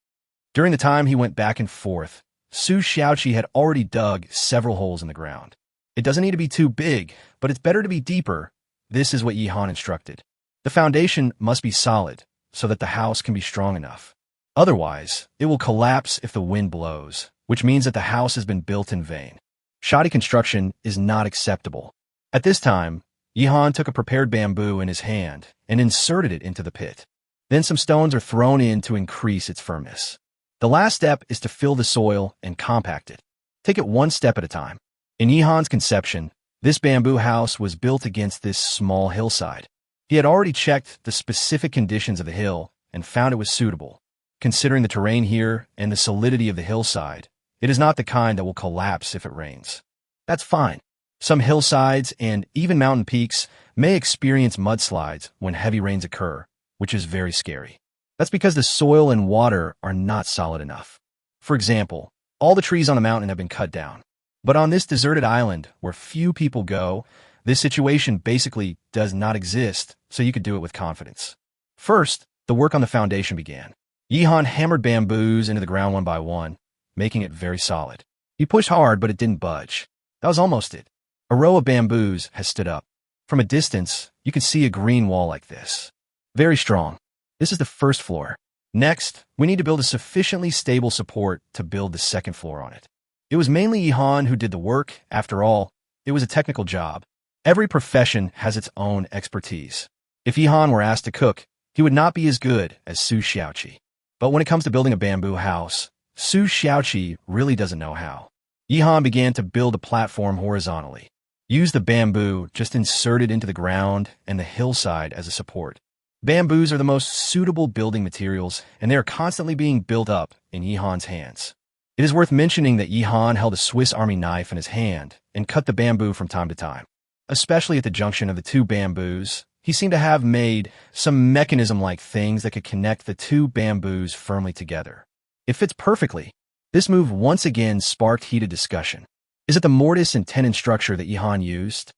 During the time he went back and forth, Su Xiaoqi had already dug several holes in the ground. It doesn't need to be too big, but it's better to be deeper. This is what Yihan instructed. The foundation must be solid, so that the house can be strong enough. Otherwise, it will collapse if the wind blows, which means that the house has been built in vain. Shoddy construction is not acceptable. At this time, Yihan took a prepared bamboo in his hand and inserted it into the pit. Then some stones are thrown in to increase its firmness. The last step is to fill the soil and compact it. Take it one step at a time. In Yihan's conception, this bamboo house was built against this small hillside. He had already checked the specific conditions of the hill and found it was suitable. Considering the terrain here and the solidity of the hillside, it is not the kind that will collapse if it rains. That's fine. Some hillsides and even mountain peaks may experience mudslides when heavy rains occur, which is very scary. That's because the soil and water are not solid enough. For example, all the trees on the mountain have been cut down. But on this deserted island where few people go, this situation basically does not exist, so you could do it with confidence. First, the work on the foundation began. Yihan hammered bamboos into the ground one by one, making it very solid. He pushed hard, but it didn't budge. That was almost it. A row of bamboos has stood up. From a distance, you can see a green wall like this. Very strong. This is the first floor. Next, we need to build a sufficiently stable support to build the second floor on it. It was mainly Yihan who did the work. After all, it was a technical job. Every profession has its own expertise. If Yihan were asked to cook, he would not be as good as Su Xiaoqi. But when it comes to building a bamboo house, Su Xiaoqi really doesn't know how. Yihan began to build a platform horizontally. Use the bamboo just inserted into the ground and the hillside as a support. Bamboos are the most suitable building materials, and they are constantly being built up in Yihan's hands. It is worth mentioning that Yihan held a Swiss Army knife in his hand and cut the bamboo from time to time. Especially at the junction of the two bamboos, he seemed to have made some mechanism-like things that could connect the two bamboos firmly together. It fits perfectly. This move once again sparked heated discussion. Is it the mortise and tenon structure that Yihan used?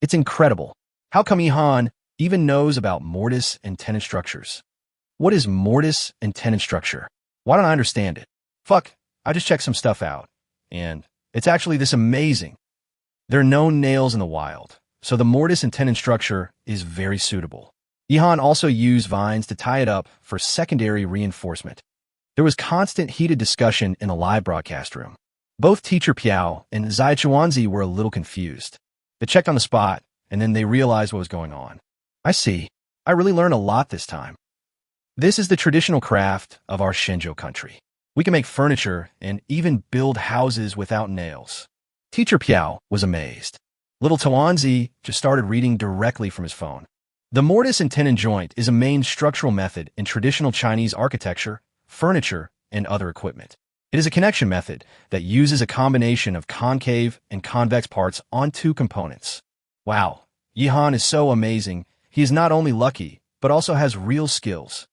It's incredible. How come Yihan even knows about mortise and tenon structures? What is mortise and tenon structure? Why don't I understand it? Fuck, I just checked some stuff out. And it's actually this amazing. There are no nails in the wild, so the mortise and tenon structure is very suitable. Yihan also used vines to tie it up for secondary reinforcement. There was constant heated discussion in the live broadcast room. Both Teacher Piao and Zai Chuanzi were a little confused. They checked on the spot, and then they realized what was going on. I see. I really learned a lot this time. This is the traditional craft of our Shenzhou country. We can make furniture and even build houses without nails. Teacher Piao was amazed. Little Chuanzi just started reading directly from his phone. The mortise and tenon joint is a main structural method in traditional Chinese architecture, furniture, and other equipment. It is a connection method that uses a combination of concave and convex parts on two components. Wow, Yihan is so amazing. He is not only lucky, but also has real skills.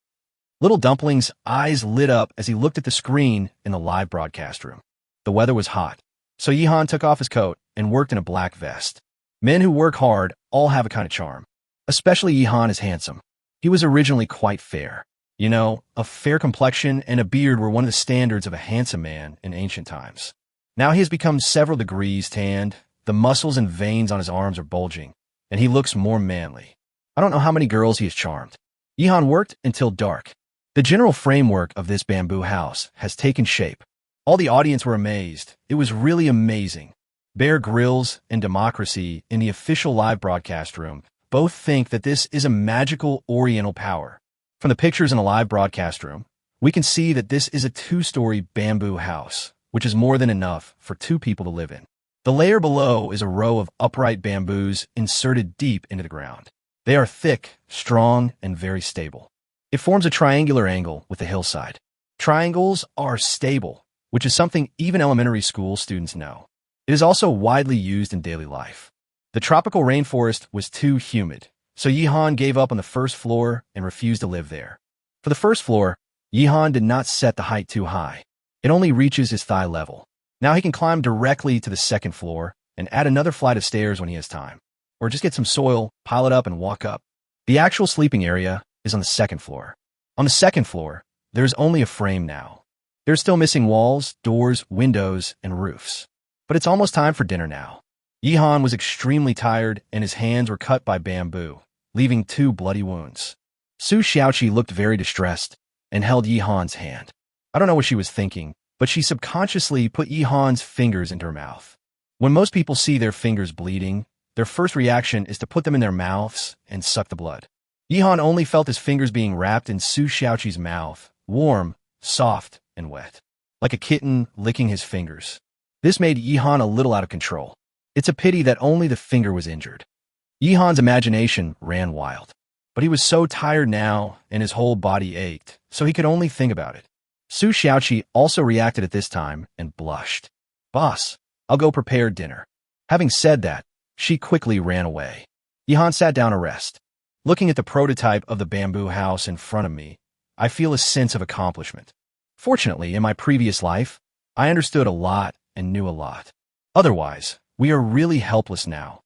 Little Dumpling's eyes lit up as he looked at the screen in the live broadcast room. The weather was hot, so Yihan took off his coat and worked in a black vest. Men who work hard all have a kind of charm. Especially Yihan is handsome. He was originally quite fair. You know, a fair complexion and a beard were one of the standards of a handsome man in ancient times. Now he has become several degrees tanned, the muscles and veins on his arms are bulging, and he looks more manly. I don't know how many girls he has charmed. Yihan worked until dark. The general framework of this bamboo house has taken shape. All the audience were amazed. It was really amazing. Bear Grylls and Democracy in the official live broadcast room both think that this is a magical oriental power. From the pictures in a live broadcast room, we can see that this is a 2-story bamboo house, which is more than enough for 2 people to live in. The layer below is a row of upright bamboos inserted deep into the ground. They are thick, strong, and very stable. It forms a triangular angle with the hillside. Triangles are stable, which is something even elementary school students know. It is also widely used in daily life. The tropical rainforest was too humid, so Yihan gave up on the first floor and refused to live there. For the first floor, Yihan did not set the height too high. It only reaches his thigh level. Now he can climb directly to the second floor and add another flight of stairs when he has time. Or just get some soil, pile it up, and walk up. The actual sleeping area is on the second floor. On the second floor, there's only a frame now. There's still missing walls, doors, windows, and roofs. But it's almost time for dinner now. Yihan was extremely tired, and his hands were cut by bamboo, leaving 2 bloody wounds. Su Xiaoqi looked very distressed and held Yihan's hand. I don't know what she was thinking, but she subconsciously put Yihan's fingers into her mouth. When most people see their fingers bleeding, their first reaction is to put them in their mouths and suck the blood. Yihan only felt his fingers being wrapped in Su Xiaoqi's mouth, warm, soft, and wet, like a kitten licking his fingers. This made Yihan a little out of control. It's a pity that only the finger was injured. Yihan's imagination ran wild, but he was so tired now and his whole body ached, so he could only think about it. Su Xiaoqi also reacted at this time and blushed. "Boss, I'll go prepare dinner." Having said that, she quickly ran away. Yihan sat down to rest. Looking at the prototype of the bamboo house in front of me, I feel a sense of accomplishment. Fortunately, in my previous life, I understood a lot and knew a lot. Otherwise, we are really helpless now.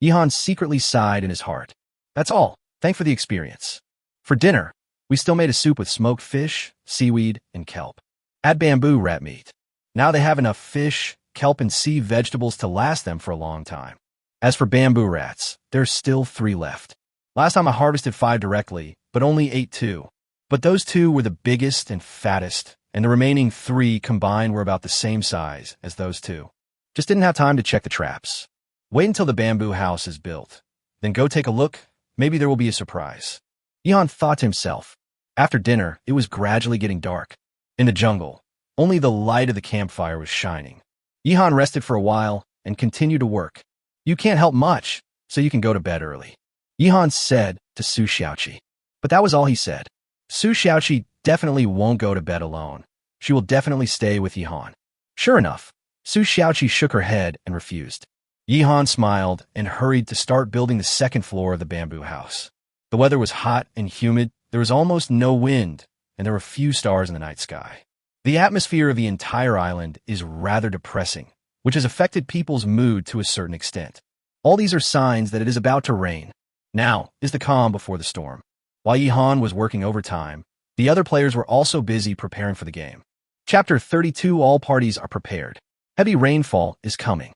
Yihan secretly sighed in his heart. That's all. Thanks for the experience. For dinner, we still made a soup with smoked fish, seaweed, and kelp. Add bamboo rat meat. Now they have enough fish, kelp, and sea vegetables to last them for a long time. As for bamboo rats, there's still 3 left. Last time I harvested 5 directly, but only ate 2. But those 2 were the biggest and fattest, and the remaining 3 combined were about the same size as those 2. Just didn't have time to check the traps. Wait until the bamboo house is built. Then go take a look. Maybe there will be a surprise. Yihan thought to himself. After dinner, it was gradually getting dark. In the jungle, only the light of the campfire was shining. Yihan rested for a while and continued to work. You can't help much, so you can go to bed early, Yihan said to Su Xiaoqi. But that was all he said. Su Xiaoqi definitely won't go to bed alone. She will definitely stay with Yihan. Sure enough, Su Xiaoqi shook her head and refused. Yihan smiled and hurried to start building the second floor of the bamboo house. The weather was hot and humid, there was almost no wind, and there were few stars in the night sky. The atmosphere of the entire island is rather depressing, which has affected people's mood to a certain extent. All these are signs that it is about to rain. Now is the calm before the storm. While Yihan was working overtime, the other players were also busy preparing for the game. Chapter 32. All parties are prepared. Heavy rainfall is coming.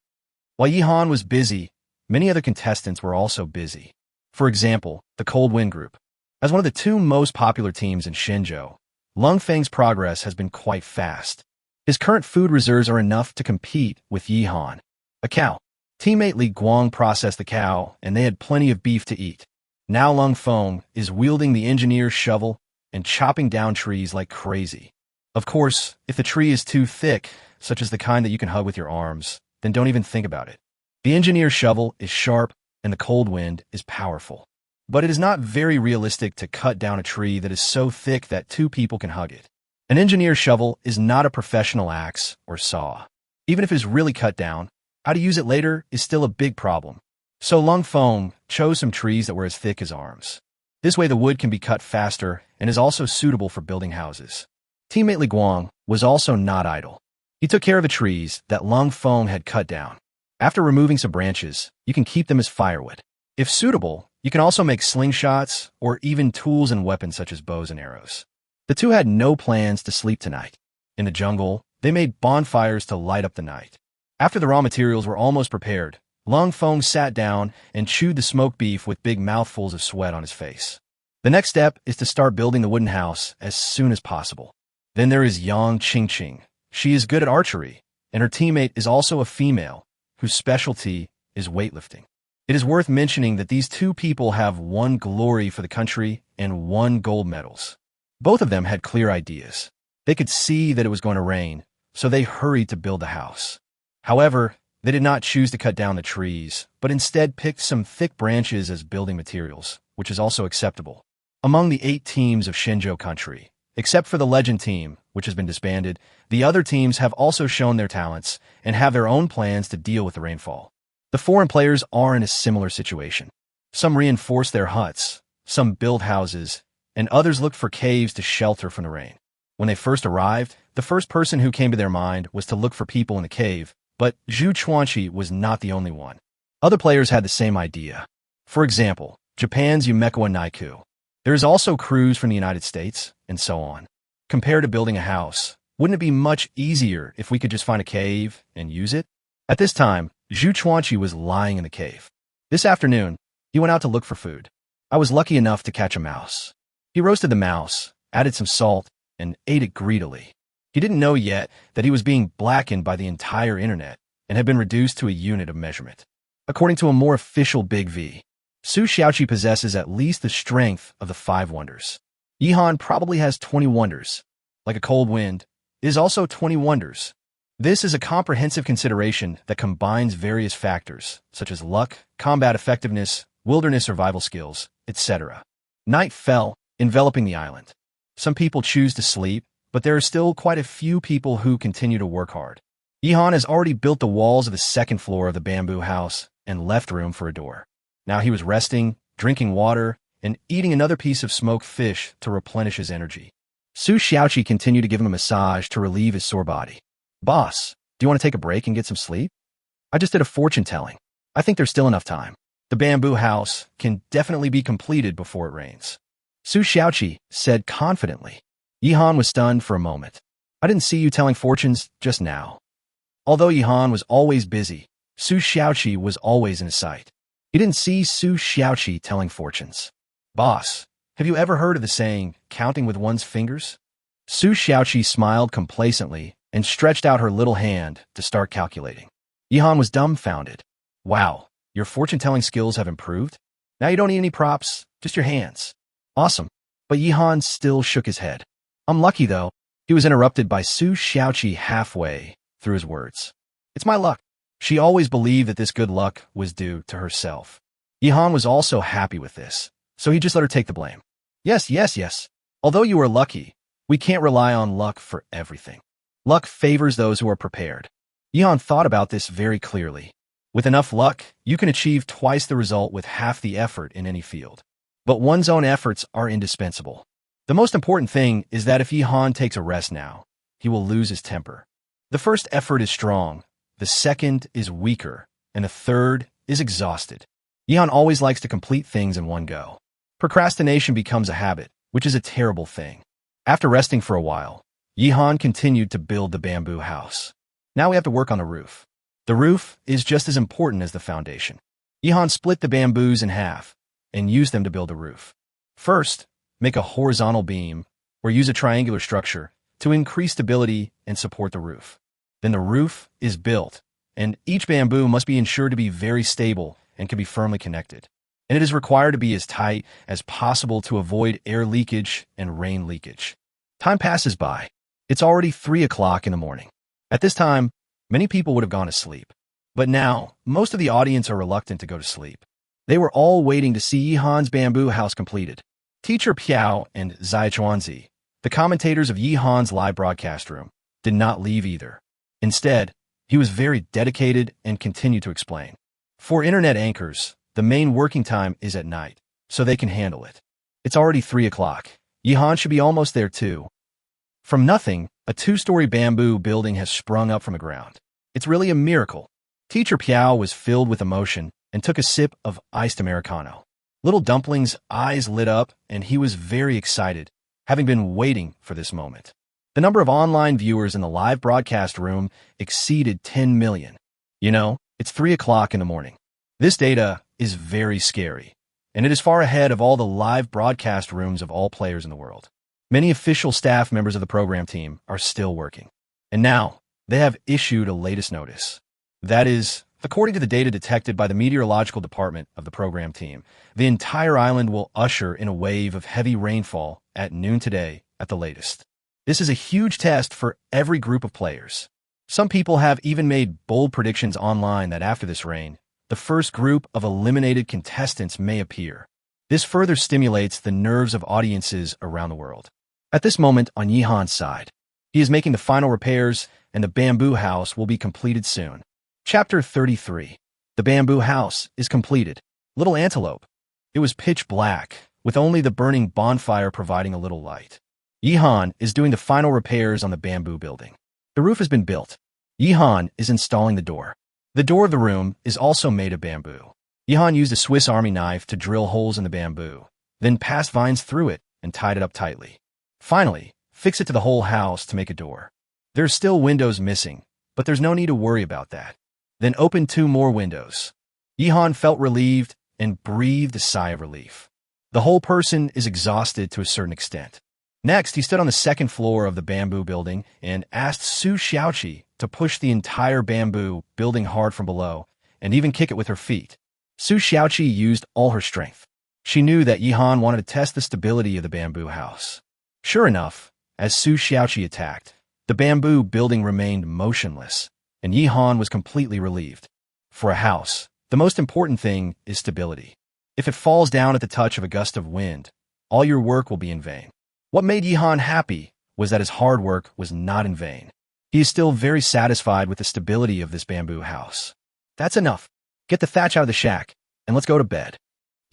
While Yihan was busy, many other contestants were also busy. For example, the Cold Wind Group. As one of the 2 most popular teams in Shenzhou, Lung Feng's progress has been quite fast. His current food reserves are enough to compete with Yihan. A cow. Teammate Li Guang processed the cow, and they had plenty of beef to eat. Now Lung Feng is wielding the engineer's shovel and chopping down trees like crazy. Of course, if the tree is too thick, such as the kind that you can hug with your arms, then don't even think about it. The engineer's shovel is sharp, and the cold wind is powerful. But it is not very realistic to cut down a tree that is so thick that 2 people can hug it. An engineer's shovel is not a professional axe or saw. Even if it is really cut down, how to use it later is still a big problem. So Lung Feng chose some trees that were as thick as arms. This way the wood can be cut faster and is also suitable for building houses. Teammate Li Guang was also not idle. He took care of the trees that Lung Feng had cut down. After removing some branches, you can keep them as firewood. If suitable, you can also make slingshots or even tools and weapons such as bows and arrows. The 2 had no plans to sleep tonight. In the jungle, they made bonfires to light up the night. After the raw materials were almost prepared, Lung Feng sat down and chewed the smoked beef with big mouthfuls of sweat on his face. The next step is to start building the wooden house as soon as possible. Then there is Yang Qingqing. She is good at archery, and her teammate is also a female, whose specialty is weightlifting. It is worth mentioning that these 2 people have 1 glory for the country and 1 gold medals. Both of them had clear ideas. They could see that it was going to rain, so they hurried to build the house. However, they did not choose to cut down the trees, but instead picked some thick branches as building materials, which is also acceptable. Among the 8 teams of Shinjo country, except for the Legend team, which has been disbanded, the other teams have also shown their talents and have their own plans to deal with the rainfall. The foreign players are in a similar situation. Some reinforce their huts, some build houses, and others look for caves to shelter from the rain. When they first arrived, the first person who came to their mind was to look for people in the cave, but Zhu Chuanqi was not the only one. Other players had the same idea. For example, Japan's Yumekiwa Naiku. There is also crews from the United States, and so on. Compared to building a house, wouldn't it be much easier if we could just find a cave and use it? At this time, Zhu Chuanqi was lying in the cave. This afternoon, he went out to look for food. I was lucky enough to catch a mouse. He roasted the mouse, added some salt, and ate it greedily. He didn't know yet that he was being blackened by the entire internet and had been reduced to a unit of measurement. According to a more official Big V, Su Xiaoqi possesses at least the strength of the 5 wonders. Yihan probably has 20 wonders. Like a cold wind, it is also 20 wonders. This is a comprehensive consideration that combines various factors, such as luck, combat effectiveness, wilderness survival skills, etc. Night fell, enveloping the island. Some people choose to sleep, but there are still quite a few people who continue to work hard. Yihan has already built the walls of the 2nd floor of the bamboo house and left room for a door. Now he was resting, drinking water, and eating another piece of smoked fish to replenish his energy. Su Xiaoqi continued to give him a massage to relieve his sore body. Boss, do you want to take a break and get some sleep? I just did a fortune telling. I think there's still enough time. The bamboo house can definitely be completed before it rains. Su Xiaoqi said confidently. Yihan was stunned for a moment. I didn't see you telling fortunes just now. Although Yihan was always busy, Su Xiaoqi was always in his sight. He didn't see Su Xiaoqi telling fortunes. Boss, have you ever heard of the saying, counting with one's fingers? Su Xiaoqi smiled complacently and stretched out her little hand to start calculating. Yihan was dumbfounded. Wow, your fortune-telling skills have improved? Now you don't need any props, just your hands. Awesome. But Yihan still shook his head. I'm lucky, though. He was interrupted by Su Xiaoqi halfway through his words. It's my luck. She always believed that this good luck was due to herself. Yihan was also happy with this, so he just let her take the blame. Yes. Although you are lucky, we can't rely on luck for everything. Luck favors those who are prepared. Yihan thought about this very clearly. With enough luck, you can achieve twice the result with half the effort in any field. But one's own efforts are indispensable. The most important thing is that if Yihan takes a rest now, he will lose his temper. The first effort is strong, the second is weaker, and the third is exhausted. Yihan always likes to complete things in one go. Procrastination becomes a habit, which is a terrible thing. After resting for a while, Yihan continued to build the bamboo house. Now we have to work on the roof. The roof is just as important as the foundation. Yihan split the bamboos in half and used them to build the roof. First, make a horizontal beam or use a triangular structure to increase stability and support the roof. Then the roof is built, and each bamboo must be ensured to be very stable and can be firmly connected. And it is required to be as tight as possible to avoid air leakage and rain leakage. Time passes by. It's already 3 o'clock in the morning. At this time, many people would have gone to sleep. But now, most of the audience are reluctant to go to sleep. They were all waiting to see Yihan's bamboo house completed. Teacher Piao and Zai Chuanzi, the commentators of Yihan's live broadcast room, did not leave either. Instead, he was very dedicated and continued to explain. For internet anchors, the main working time is at night, so they can handle it. It's already 3 o'clock. Yihan should be almost there too. From nothing, a 2-story bamboo building has sprung up from the ground. It's really a miracle. Teacher Piao was filled with emotion and took a sip of iced Americano. Little Dumpling's eyes lit up, and he was very excited, having been waiting for this moment. The number of online viewers in the live broadcast room exceeded 10 million. You know, it's 3 o'clock in the morning. This data is very scary, and it is far ahead of all the live broadcast rooms of all players in the world. Many official staff members of the program team are still working, and now they have issued a latest notice. That is, according to the data detected by the meteorological department of the program team, the entire island will usher in a wave of heavy rainfall at noon today at the latest. This is a huge test for every group of players. Some people have even made bold predictions online that after this rain, the first group of eliminated contestants may appear. This further stimulates the nerves of audiences around the world. At this moment, on Yihan's side, he is making the final repairs, and the bamboo house will be completed soon. Chapter 33. The bamboo house is completed. Little Antelope. It was pitch black, with only the burning bonfire providing a little light. Yihan is doing the final repairs on the bamboo building. The roof has been built. Yihan is installing the door. The door of the room is also made of bamboo. Yihan used a Swiss Army knife to drill holes in the bamboo, then passed vines through it and tied it up tightly. Finally, fix it to the whole house to make a door. There's still windows missing, but there's no need to worry about that. Then open 2 more windows. Yihan felt relieved and breathed a sigh of relief. The whole person is exhausted to a certain extent. Next, he stood on the 2nd floor of the bamboo building and asked Su Xiaoqi to push the entire bamboo building hard from below and even kick it with her feet. Su Xiaoqi used all her strength. She knew that Yihan wanted to test the stability of the bamboo house. Sure enough, as Su Xiaoqi attacked, the bamboo building remained motionless, and Yihan was completely relieved. For a house, the most important thing is stability. If it falls down at the touch of a gust of wind, all your work will be in vain. What made Yihan happy was that his hard work was not in vain. He is still very satisfied with the stability of this bamboo house. That's enough. Get the thatch out of the shack, and let's go to bed.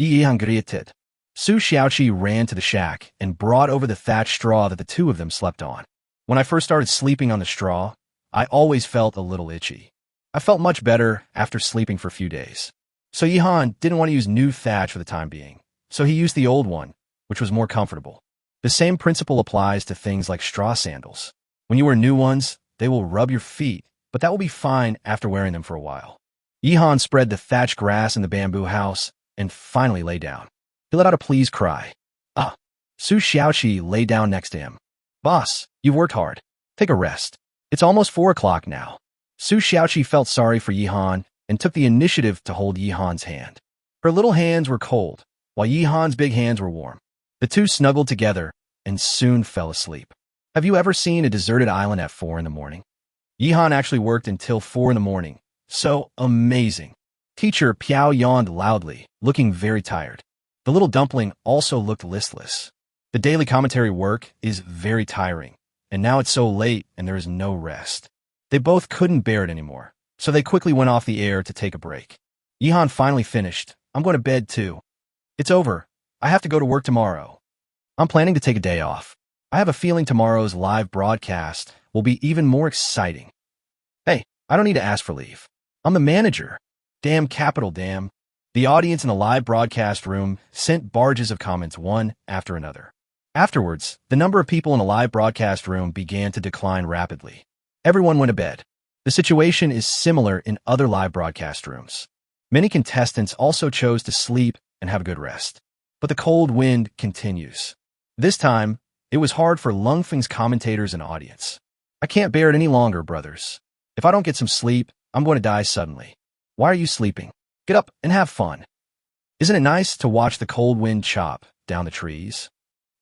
Yihan grieted. Su Xiaoqi ran to the shack and brought over the thatch straw that the 2 of them slept on. When I first started sleeping on the straw, I always felt a little itchy. I felt much better after sleeping for a few days. So Yihan didn't want to use new thatch for the time being, so he used the old one, which was more comfortable. The same principle applies to things like straw sandals. When you wear new ones, they will rub your feet, but that will be fine after wearing them for a while. Yihan spread the thatch grass in the bamboo house and finally lay down. He let out a pleased cry. Ah! Su Xiaoqi lay down next to him. Boss, you've worked hard. Take a rest. It's almost 4 o'clock now. Su Xiaoqi felt sorry for Yihan and took the initiative to hold Yihan's hand. Her little hands were cold, while Yihan's big hands were warm. The 2 snuggled together and soon fell asleep. Have you ever seen a deserted island at 4 in the morning? Yihan actually worked until 4 in the morning. So amazing. Teacher Piao yawned loudly, looking very tired. The little dumpling also looked listless. The daily commentary work is very tiring, and now it's so late and there is no rest. They both couldn't bear it anymore, so they quickly went off the air to take a break. Yihan finally finished. I'm going to bed too. It's over. I have to go to work tomorrow. I'm planning to take a day off. I have a feeling tomorrow's live broadcast will be even more exciting. Hey, I don't need to ask for leave. I'm the manager. Damn capital damn. The audience in the live broadcast room sent barges of comments one after another. Afterwards, the number of people in the live broadcast room began to decline rapidly. Everyone went to bed. The situation is similar in other live broadcast rooms. Many contestants also chose to sleep and have a good rest. But the cold wind continues. This time, it was hard for Lungfeng's commentators and audience. I can't bear it any longer, brothers. If I don't get some sleep, I'm going to die suddenly. Why are you sleeping? Get up and have fun. Isn't it nice to watch the cold wind chop down the trees?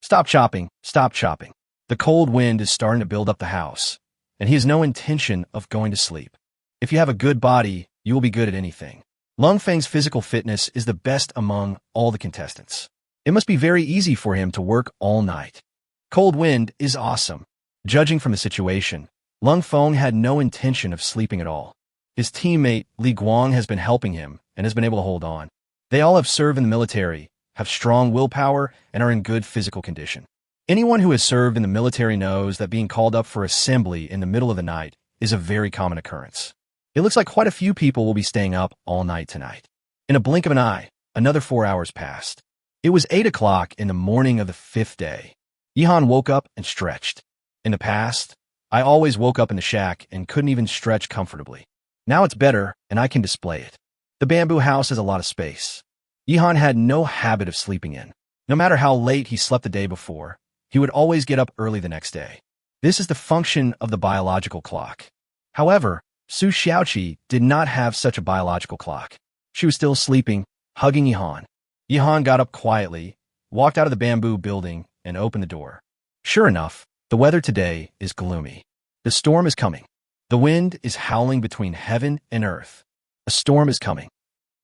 Stop chopping, stop chopping. The cold wind is starting to build up the house, and he has no intention of going to sleep. If you have a good body, you will be good at anything. Lungfeng's physical fitness is the best among all the contestants. It must be very easy for him to work all night. Cold wind is awesome. Judging from the situation, Lungfeng had no intention of sleeping at all. His teammate, Li Guang, has been helping him and has been able to hold on. They all have served in the military, have strong willpower, and are in good physical condition. Anyone who has served in the military knows that being called up for assembly in the middle of the night is a very common occurrence. It looks like quite a few people will be staying up all night tonight. In a blink of an eye, another 4 hours passed. It was 8 o'clock in the morning of the 5th day. Yihan woke up and stretched. In the past, I always woke up in the shack and couldn't even stretch comfortably. Now it's better, and I can display it. The bamboo house has a lot of space. Yihan had no habit of sleeping in. No matter how late he slept the day before, he would always get up early the next day. This is the function of the biological clock. However, Su Xiaoqi did not have such a biological clock. She was still sleeping, hugging Yihan. Yihan got up quietly, walked out of the bamboo building, and opened the door. Sure enough, the weather today is gloomy. The storm is coming. The wind is howling between heaven and earth. A storm is coming.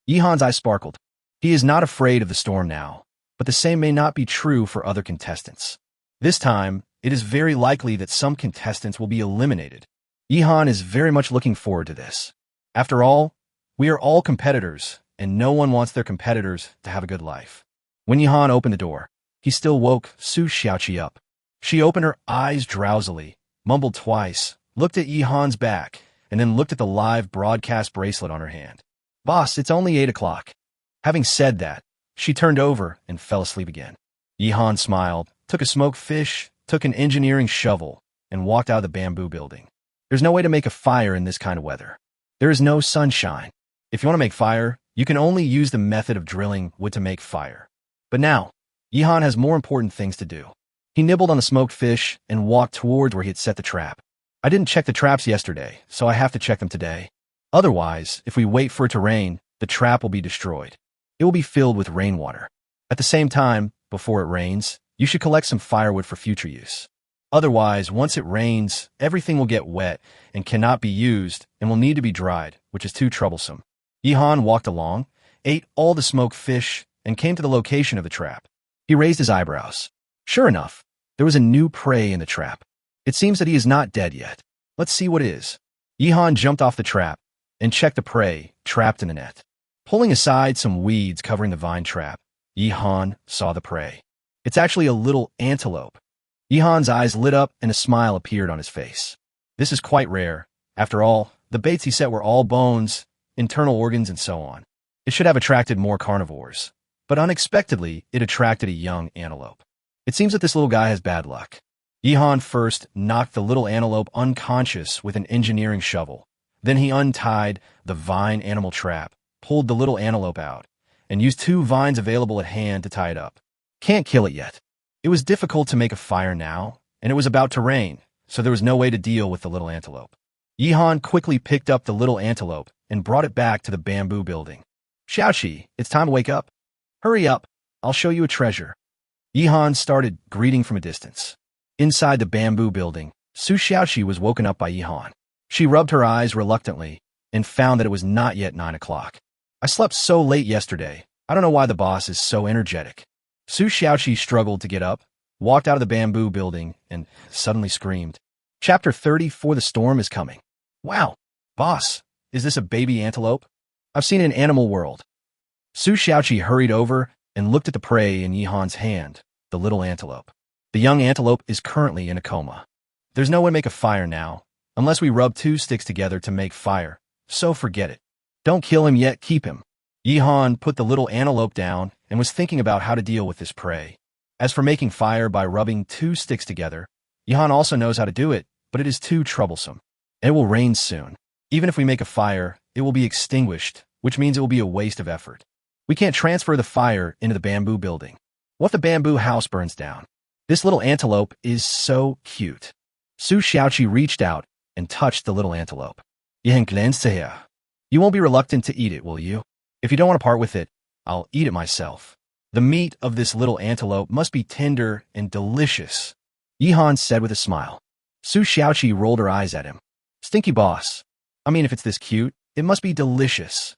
Yihan's eyes sparkled. He is not afraid of the storm now. but the same may not be true for other contestants. This time, it is very likely that some contestants will be eliminated. Yihan is very much looking forward to this. After all, we are all competitors, and no one wants their competitors to have a good life. When Yihan opened the door, he still woke Su Xiaoqi up. She opened her eyes drowsily, mumbled twice, looked at Yihan's back, and then looked at the live broadcast bracelet on her hand. "Boss, it's only 8 o'clock." Having said that, she turned over and fell asleep again. Yihan smiled, took a smoked fish, took an engineering shovel, and walked out of the bamboo building. There's no way to make a fire in this kind of weather. There is no sunshine. If you want to make fire, you can only use the method of drilling wood to make fire. But now, Yihan has more important things to do. He nibbled on the smoked fish and walked towards where he had set the trap. I didn't check the traps yesterday, so I have to check them today. Otherwise, if we wait for it to rain, the trap will be destroyed. It will be filled with rainwater. At the same time, before it rains, you should collect some firewood for future use. Otherwise, once it rains, everything will get wet and cannot be used and will need to be dried, which is too troublesome. Yihan walked along, ate all the smoked fish, and came to the location of the trap. He raised his eyebrows. Sure enough, there was a new prey in the trap. It seems that he is not dead yet. Let's see what it is. Yihan jumped off the trap and checked the prey trapped in the net. Pulling aside some weeds covering the vine trap, Yihan saw the prey. It's actually a little antelope. Yihan's eyes lit up and a smile appeared on his face. This is quite rare. After all, the baits he set were all bones, internal organs, and so on. It should have attracted more carnivores. But unexpectedly, it attracted a young antelope. It seems that this little guy has bad luck. Yihan first knocked the little antelope unconscious with an engineering shovel. Then he untied the vine animal trap, pulled the little antelope out, and used 2 vines available at hand to tie it up. Can't kill it yet. It was difficult to make a fire now, and it was about to rain, so there was no way to deal with the little antelope. Yihan quickly picked up the little antelope and brought it back to the bamboo building. "Xiaoqi, it's time to wake up. Hurry up, I'll show you a treasure." Yihan started greeting from a distance. Inside the bamboo building, Su Xiaoqi was woken up by Yihan. She rubbed her eyes reluctantly and found that it was not yet 9 o'clock. "I slept so late yesterday. I don't know why the boss is so energetic." Su Xiaoqi struggled to get up, walked out of the bamboo building, and suddenly screamed. Chapter 30, For the Storm is Coming. "Wow, boss, is this a baby antelope? I've seen it in Animal World." Su Xiaoqi hurried over and looked at the prey in Yihan's hand, the little antelope. The young antelope is currently in a coma. There's no way to make a fire now, unless we rub 2 sticks together to make fire, so forget it. Don't kill him yet, keep him. Yihan put the little antelope down and was thinking about how to deal with this prey. As for making fire by rubbing 2 sticks together, Yihan also knows how to do it, but it is too troublesome. It will rain soon. Even if we make a fire, it will be extinguished, which means it will be a waste of effort. We can't transfer the fire into the bamboo building. What if the bamboo house burns down? This little antelope is so cute. Su Xiaoqi reached out and touched the little antelope. You won't be reluctant to eat it, will you? If you don't want to part with it, I'll eat it myself. The meat of this little antelope must be tender and delicious, Yihan said with a smile. Su Xiaoqi rolled her eyes at him. Stinky boss. I mean, if it's this cute, it must be delicious.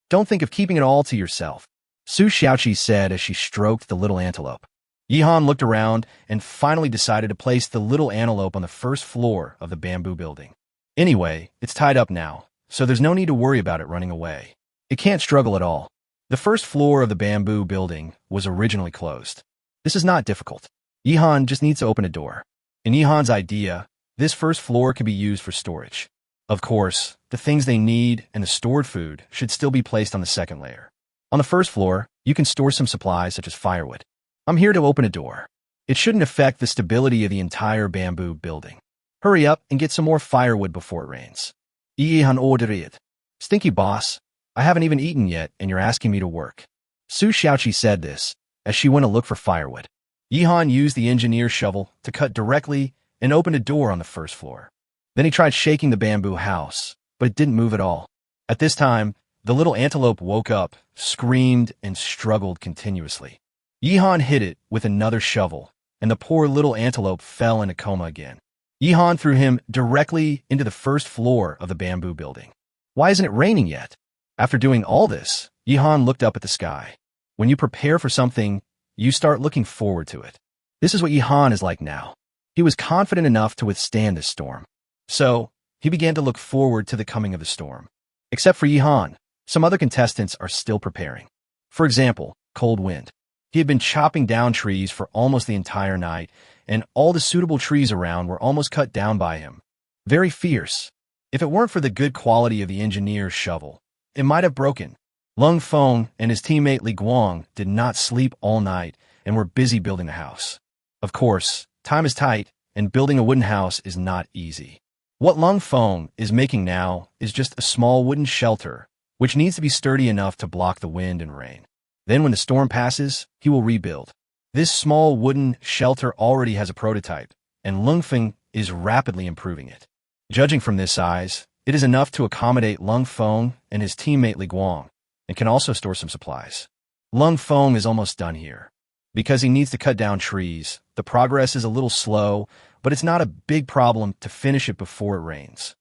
Don't think of keeping it all to yourself, Su Xiaoqi said as she stroked the little antelope. Yihan looked around and finally decided to place the little antelope on the first floor of the bamboo building. Anyway, it's tied up now, so there's no need to worry about it running away. It can't struggle at all. The first floor of the bamboo building was originally closed. This is not difficult. Yihan just needs to open a door. In Yihan's idea, this first floor could be used for storage. Of course, the things they need and the stored food should still be placed on the second layer. On the first floor, you can store some supplies such as firewood. I'm here to open a door. It shouldn't affect the stability of the entire bamboo building. Hurry up and get some more firewood before it rains. Yihan ordered. Stinky boss, I haven't even eaten yet and you're asking me to work. Su Xiaoqi said this as she went to look for firewood. Yihan used the engineer's shovel to cut directly and opened a door on the first floor. Then he tried shaking the bamboo house, but it didn't move at all. At this time, the little antelope woke up, screamed, and struggled continuously. Yihan hit it with another shovel, and the poor little antelope fell in a coma again. Yihan threw him directly into the first floor of the bamboo building. Why isn't it raining yet? After doing all this, Yihan looked up at the sky. When you prepare for something, you start looking forward to it. This is what Yihan is like now. He was confident enough to withstand this storm. So, he began to look forward to the coming of the storm. Except for Yihan, some other contestants are still preparing. For example, cold wind. He had been chopping down trees for almost the entire night, and all the suitable trees around were almost cut down by him. Very fierce. If it weren't for the good quality of the engineer's shovel, it might have broken. Lung Feng and his teammate Li Guang did not sleep all night and were busy building a house. Of course, time is tight, and building a wooden house is not easy. What Lung Feng is making now is just a small wooden shelter, which needs to be sturdy enough to block the wind and rain. Then when the storm passes, he will rebuild. This small wooden shelter already has a prototype, and Lung Feng is rapidly improving it. Judging from this size, it is enough to accommodate Lung Feng and his teammate Li Guang, and can also store some supplies. Lung Feng is almost done here. Because he needs to cut down trees, the progress is a little slow, but it's not a big problem to finish it before it rains.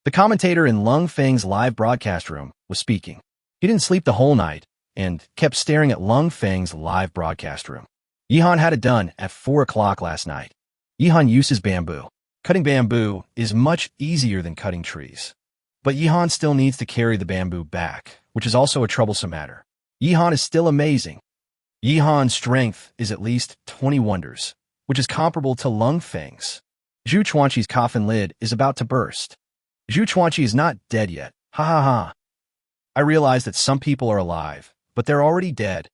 The commentator in Lung Feng's live broadcast room was speaking. He didn't sleep the whole night and kept staring at Lung Feng's live broadcast room. Yihan had it done at 4 o'clock last night. Yihan uses bamboo. Cutting bamboo is much easier than cutting trees. But Yihan still needs to carry the bamboo back, which is also a troublesome matter. Yihan is still amazing. Yihan's strength is at least 20 wonders, which is comparable to Lung Feng's. Zhu Chuanqi's coffin lid is about to burst. Zhu Chuanqi is not dead yet. Ha ha ha. I realize that some people are alive, but they're already dead.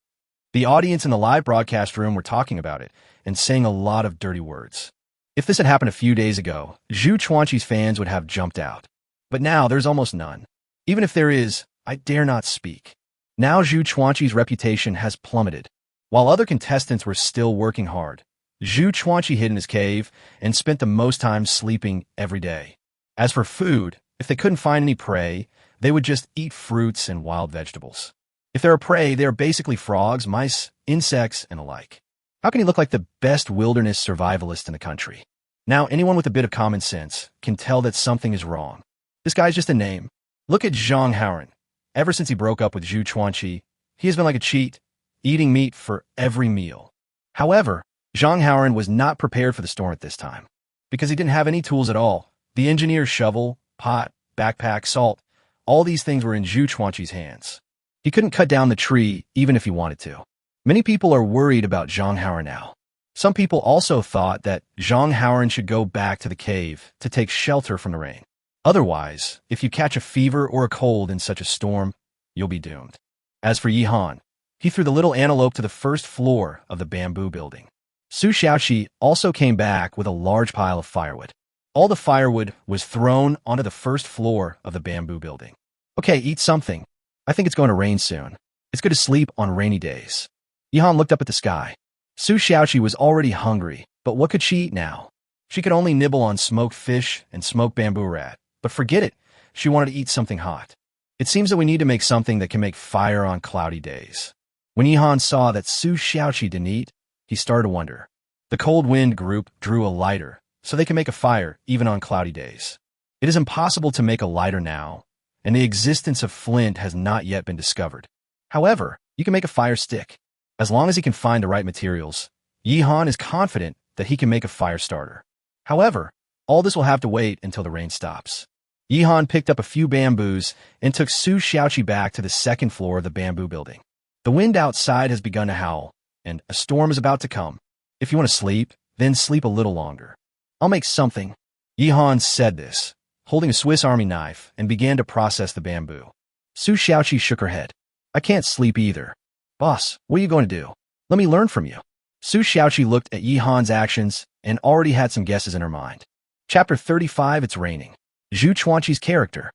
The audience in the live broadcast room were talking about it and saying a lot of dirty words. If this had happened a few days ago, Zhu Chuanqi's fans would have jumped out. But now there's almost none. Even if there is, I dare not speak. Now Zhu Chuanqi's reputation has plummeted. While other contestants were still working hard, Zhu Chuanqi hid in his cave and spent the most time sleeping every day. As for food, if they couldn't find any prey, they would just eat fruits and wild vegetables. If there are prey, they are basically frogs, mice, insects, and the like. How can he look like the best wilderness survivalist in the country? Now, anyone with a bit of common sense can tell that something is wrong. This guy's just a name. Look at Zhang Haoren. Ever since he broke up with Zhu Chuanqi, he has been like a cheat, eating meat for every meal. However, Zhang Haoren was not prepared for the storm at this time, because he didn't have any tools at all. The engineer's shovel, pot, backpack, salt, all these things were in Zhu Chuanqi's hands. He couldn't cut down the tree even if he wanted to. Many people are worried about Zhang Haoren now. Some people also thought that Zhang Haoren should go back to the cave to take shelter from the rain. Otherwise, if you catch a fever or a cold in such a storm, you'll be doomed. As for Yihan, he threw the little antelope to the first floor of the bamboo building. Su Xiaoqi also came back with a large pile of firewood. All the firewood was thrown onto the first floor of the bamboo building. Okay, eat something. I think it's going to rain soon. It's good to sleep on rainy days. Yihan looked up at the sky. Su Xiaoqi was already hungry, but what could she eat now? She could only nibble on smoked fish and smoked bamboo rat. But forget it, she wanted to eat something hot. It seems that we need to make something that can make fire on cloudy days. When Yihan saw that Su Xiaoqi didn't eat, he started to wonder. The cold wind group drew a lighter, so they can make a fire even on cloudy days. It is impossible to make a lighter now, and the existence of flint has not yet been discovered. However, you can make a fire stick. As long as he can find the right materials, Yihan is confident that he can make a fire starter. However, all this will have to wait until the rain stops. Yihan picked up a few bamboos and took Su Xiaoqi back to the second floor of the bamboo building. The wind outside has begun to howl, and a storm is about to come. If you want to sleep, then sleep a little longer. I'll make something. Yihan said this, holding a Swiss Army knife, and began to process the bamboo. Su Xiaoqi shook her head. I can't sleep either. Boss, what are you going to do? Let me learn from you. Su Xiaoqi looked at Yihan's actions and already had some guesses in her mind. Chapter 35, It's Raining. Zhu Chuanqi's character.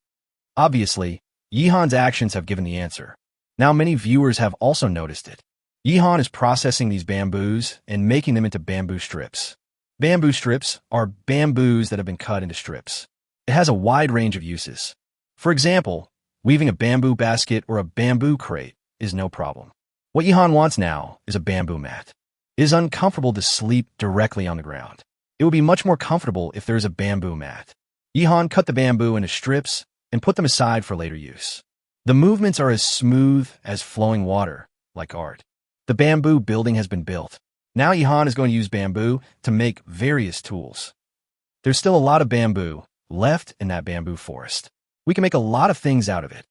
Obviously, Yihan's actions have given the answer. Now many viewers have also noticed it. Yihan is processing these bamboos and making them into bamboo strips. Bamboo strips are bamboos that have been cut into strips. It has a wide range of uses. For example, weaving a bamboo basket or a bamboo crate is no problem. What Yihan wants now is a bamboo mat. It is uncomfortable to sleep directly on the ground. It would be much more comfortable if there is a bamboo mat. Yihan cut the bamboo into strips and put them aside for later use. The movements are as smooth as flowing water, like art. The bamboo building has been built. Now Yihan is going to use bamboo to make various tools. There's still a lot of bamboo left in that bamboo forest. We can make a lot of things out of it.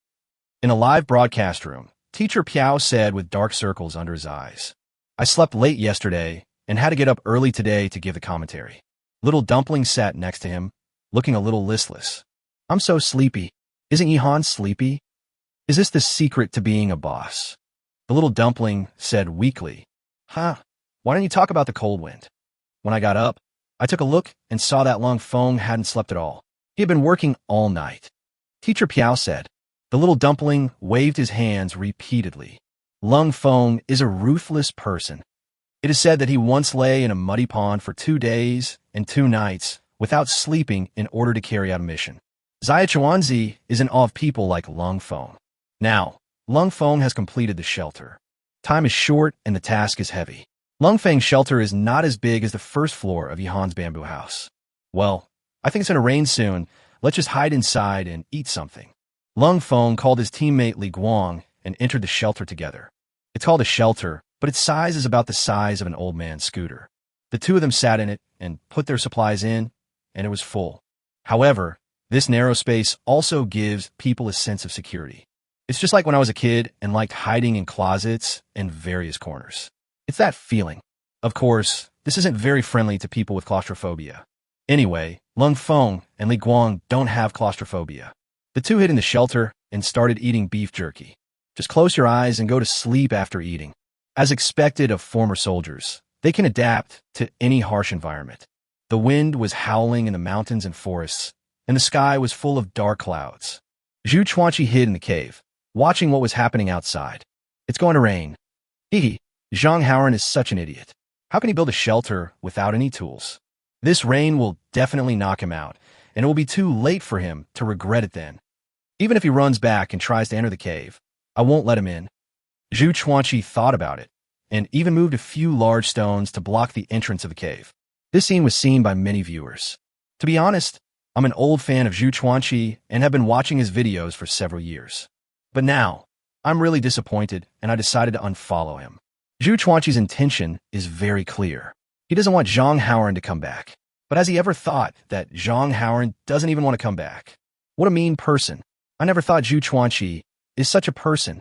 In a live broadcast room, Teacher Piao said with dark circles under his eyes, I slept late yesterday and had to get up early today to give the commentary. Little Dumpling sat next to him, looking a little listless. I'm so sleepy. Isn't Yihan sleepy? Is this the secret to being a boss? The little dumpling said weakly, Why don't you talk about the cold wind? When I got up, I took a look and saw that Lung Feng hadn't slept at all. He had been working all night. Teacher Piao said. The little dumpling waved his hands repeatedly. Lung Feng is a ruthless person. It is said that he once lay in a muddy pond for 2 days and 2 nights without sleeping in order to carry out a mission. Xia Chuanzi is in awe of people like Lung Feng. Now, Lung Feng has completed the shelter. Time is short and the task is heavy. Lung Feng's shelter is not as big as the first floor of Yihan's bamboo house. Well, I think it's going to rain soon. Let's just hide inside and eat something. Lung Feng called his teammate Li Guang and entered the shelter together. It's called a shelter, but its size is about the size of an old man's scooter. The two of them sat in it and put their supplies in, and it was full. However, this narrow space also gives people a sense of security. It's just like when I was a kid and liked hiding in closets and various corners. It's that feeling. Of course, this isn't very friendly to people with claustrophobia. Anyway, Lung Feng and Li Guang don't have claustrophobia. The two hid in the shelter and started eating beef jerky. Just close your eyes and go to sleep after eating. As expected of former soldiers, they can adapt to any harsh environment. The wind was howling in the mountains and forests, and the sky was full of dark clouds. Zhu Chuanqi hid in the cave, watching what was happening outside. It's going to rain. Hee. Zhang Haoran is such an idiot. How can he build a shelter without any tools? This rain will definitely knock him out, and it will be too late for him to regret it then. Even if he runs back and tries to enter the cave, I won't let him in. Zhu Chuanqi thought about it, and even moved a few large stones to block the entrance of the cave. This scene was seen by many viewers. To be honest, I'm an old fan of Zhu Chuanqi and have been watching his videos for several years. But now, I'm really disappointed, and I decided to unfollow him. Zhu Chuanqi's intention is very clear. He doesn't want Zhang Haoran to come back. But has he ever thought that Zhang Haoran doesn't even want to come back? What a mean person. I never thought Zhu Chuanqi is such a person.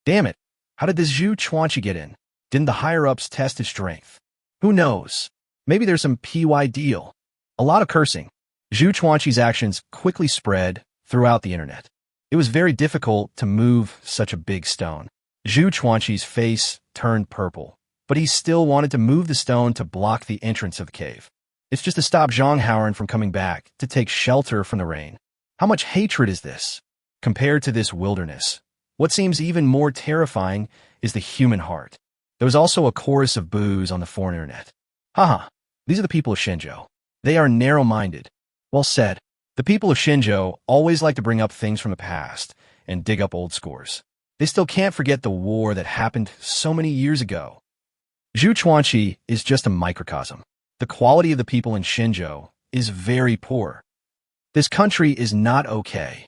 Damn it. How did this Zhu Chuanqi get in? Didn't the higher-ups test his strength? Who knows? Maybe there's some PY deal. A lot of cursing. Zhu Chuanqi's actions quickly spread throughout the internet. It was very difficult to move such a big stone. Zhu Chuanqi's face turned purple, but he still wanted to move the stone to block the entrance of the cave. It's just to stop Zhang Haoran from coming back to take shelter from the rain. How much hatred is this? Compared to this wilderness, what seems even more terrifying is the human heart. There was also a chorus of boos on the foreign internet. Haha, these are the people of Shenzhou. They are narrow-minded. Well said. The people of Shenzhou always like to bring up things from the past and dig up old scores. They still can't forget the war that happened so many years ago. Zhu Chuanqi is just a microcosm. The quality of the people in Shenzhou is very poor. This country is not okay.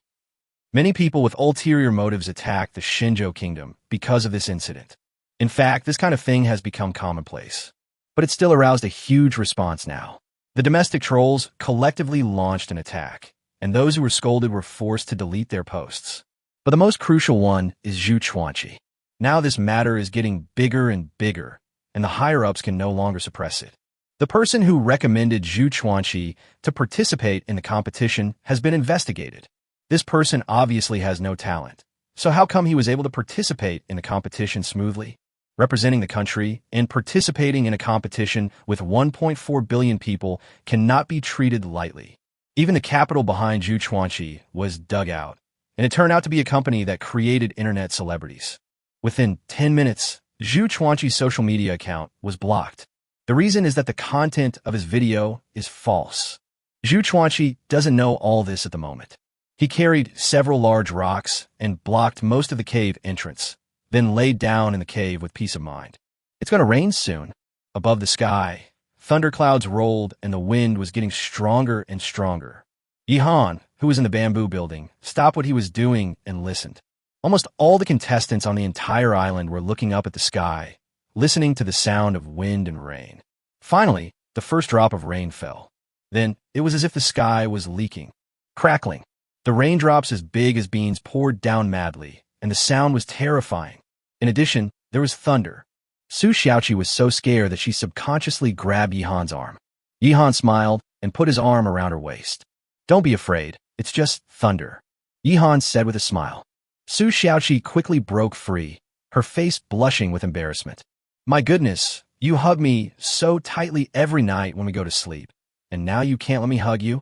Many people with ulterior motives attack the Shenzhou kingdom because of this incident. In fact, this kind of thing has become commonplace. But it still aroused a huge response now. The domestic trolls collectively launched an attack, and those who were scolded were forced to delete their posts. But the most crucial one is Zhu Chuanqi. Now this matter is getting bigger and bigger, and the higher-ups can no longer suppress it. The person who recommended Zhu Chuanqi to participate in the competition has been investigated. This person obviously has no talent. So how come he was able to participate in the competition smoothly? Representing the country and participating in a competition with 1.4 billion people cannot be treated lightly. Even the capital behind Zhu Chuanqi was dug out, and it turned out to be a company that created internet celebrities. Within 10 minutes, Zhu Chuanqi's social media account was blocked. The reason is that the content of his video is false. Zhu Chuanqi doesn't know all this at the moment. He carried several large rocks and blocked most of the cave entrance, then laid down in the cave with peace of mind. It's going to rain soon. Above the sky, thunderclouds rolled and the wind was getting stronger and stronger. Yihan, who was in the bamboo building, stopped what he was doing and listened. Almost all the contestants on the entire island were looking up at the sky, listening to the sound of wind and rain. Finally, the first drop of rain fell. Then, it was as if the sky was leaking, crackling. The raindrops as big as beans poured down madly, and the sound was terrifying. In addition, there was thunder. Su Xiaoqi was so scared that she subconsciously grabbed Yihan's arm. Yihan smiled and put his arm around her waist. "Don't be afraid, it's just thunder," Yihan said with a smile. Su Xiaoqi quickly broke free, her face blushing with embarrassment. "My goodness, you hug me so tightly every night when we go to sleep, and now you can't let me hug you?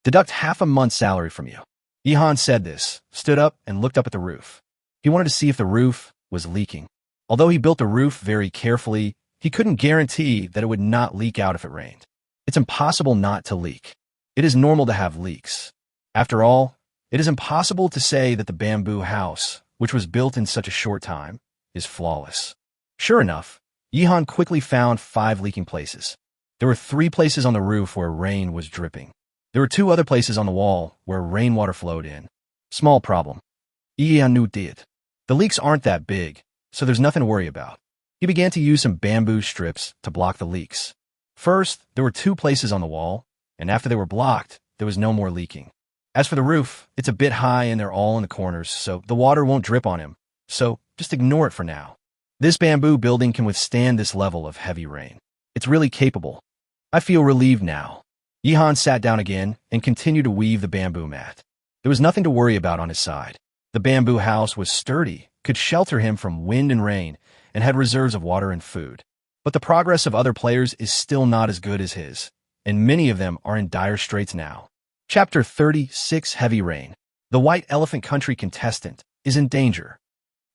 Deduct half a month's salary from you." Yihan said this, stood up, and looked up at the roof. He wanted to see if the roof was leaking. Although he built the roof very carefully, he couldn't guarantee that it would not leak out if it rained. It's impossible not to leak. It is normal to have leaks. After all, it is impossible to say that the bamboo house, which was built in such a short time, is flawless. Sure enough, Yihan quickly found 5 leaking places. There were 3 places on the roof where rain was dripping. There were 2 other places on the wall where rainwater flowed in. Small problem. Yihan knew did. The leaks aren't that big, so there's nothing to worry about. He began to use some bamboo strips to block the leaks. First, there were 2 places on the wall, and after they were blocked, there was no more leaking. As for the roof, it's a bit high and they're all in the corners, so the water won't drip on him. So just ignore it for now. This bamboo building can withstand this level of heavy rain. It's really capable. I feel relieved now. Yihan sat down again and continued to weave the bamboo mat. There was nothing to worry about on his side. The bamboo house was sturdy, could shelter him from wind and rain, and had reserves of water and food. But the progress of other players is still not as good as his, and many of them are in dire straits now. Chapter 36, Heavy Rain. The White Elephant Country contestant is in danger.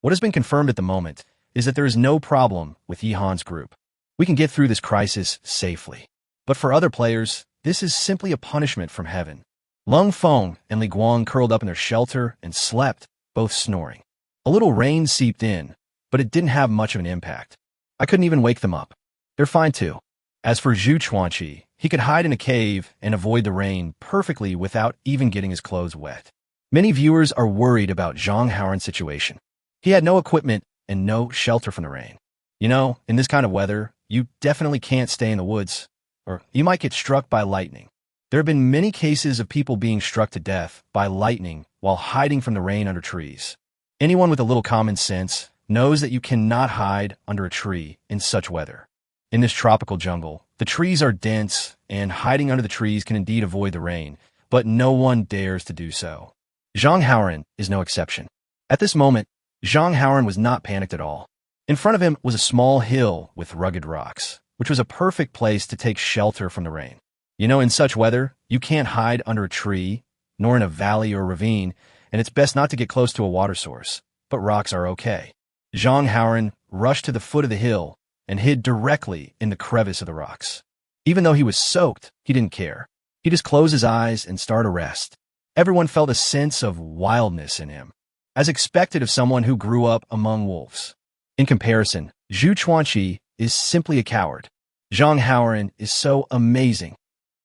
What has been confirmed at the moment is that there is no problem with Yihan's group. We can get through this crisis safely. But for other players, this is simply a punishment from heaven. Lung Feng and Li Guang curled up in their shelter and slept, both snoring. A little rain seeped in, but it didn't have much of an impact. I couldn't even wake them up. They're fine too. As for Zhu Chuanqi, he could hide in a cave and avoid the rain perfectly without even getting his clothes wet. Many viewers are worried about Zhang Haoran's situation. He had no equipment and no shelter from the rain. You know, in this kind of weather, you definitely can't stay in the woods, or you might get struck by lightning. There have been many cases of people being struck to death by lightning while hiding from the rain under trees. Anyone with a little common sense knows that you cannot hide under a tree in such weather. In this tropical jungle, the trees are dense, and hiding under the trees can indeed avoid the rain, but no one dares to do so. Zhang Haoran is no exception. At this moment, Zhang Haoran was not panicked at all. In front of him was a small hill with rugged rocks, which was a perfect place to take shelter from the rain. You know, in such weather, you can't hide under a tree, nor in a valley or ravine, and it's best not to get close to a water source, but rocks are okay. Zhang Haoran rushed to the foot of the hill and hid directly in the crevice of the rocks. Even though he was soaked, he didn't care. He just closed his eyes and started to rest. Everyone felt a sense of wildness in him, as expected of someone who grew up among wolves. In comparison, Zhu Chuanqi is simply a coward. Zhang Haoran is so amazing.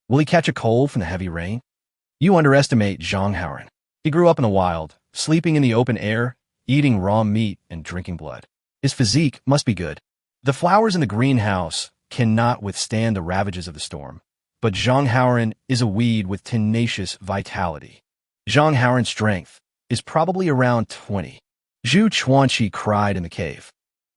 Will he catch a cold from the heavy rain? You underestimate Zhang Haoran. He grew up in the wild, sleeping in the open air, eating raw meat and drinking blood. His physique must be good. The flowers in the greenhouse cannot withstand the ravages of the storm, but Zhang Haoran is a weed with tenacious vitality. Zhang Haoran's strength is probably around 20. Zhu Chuanqi cried in the cave.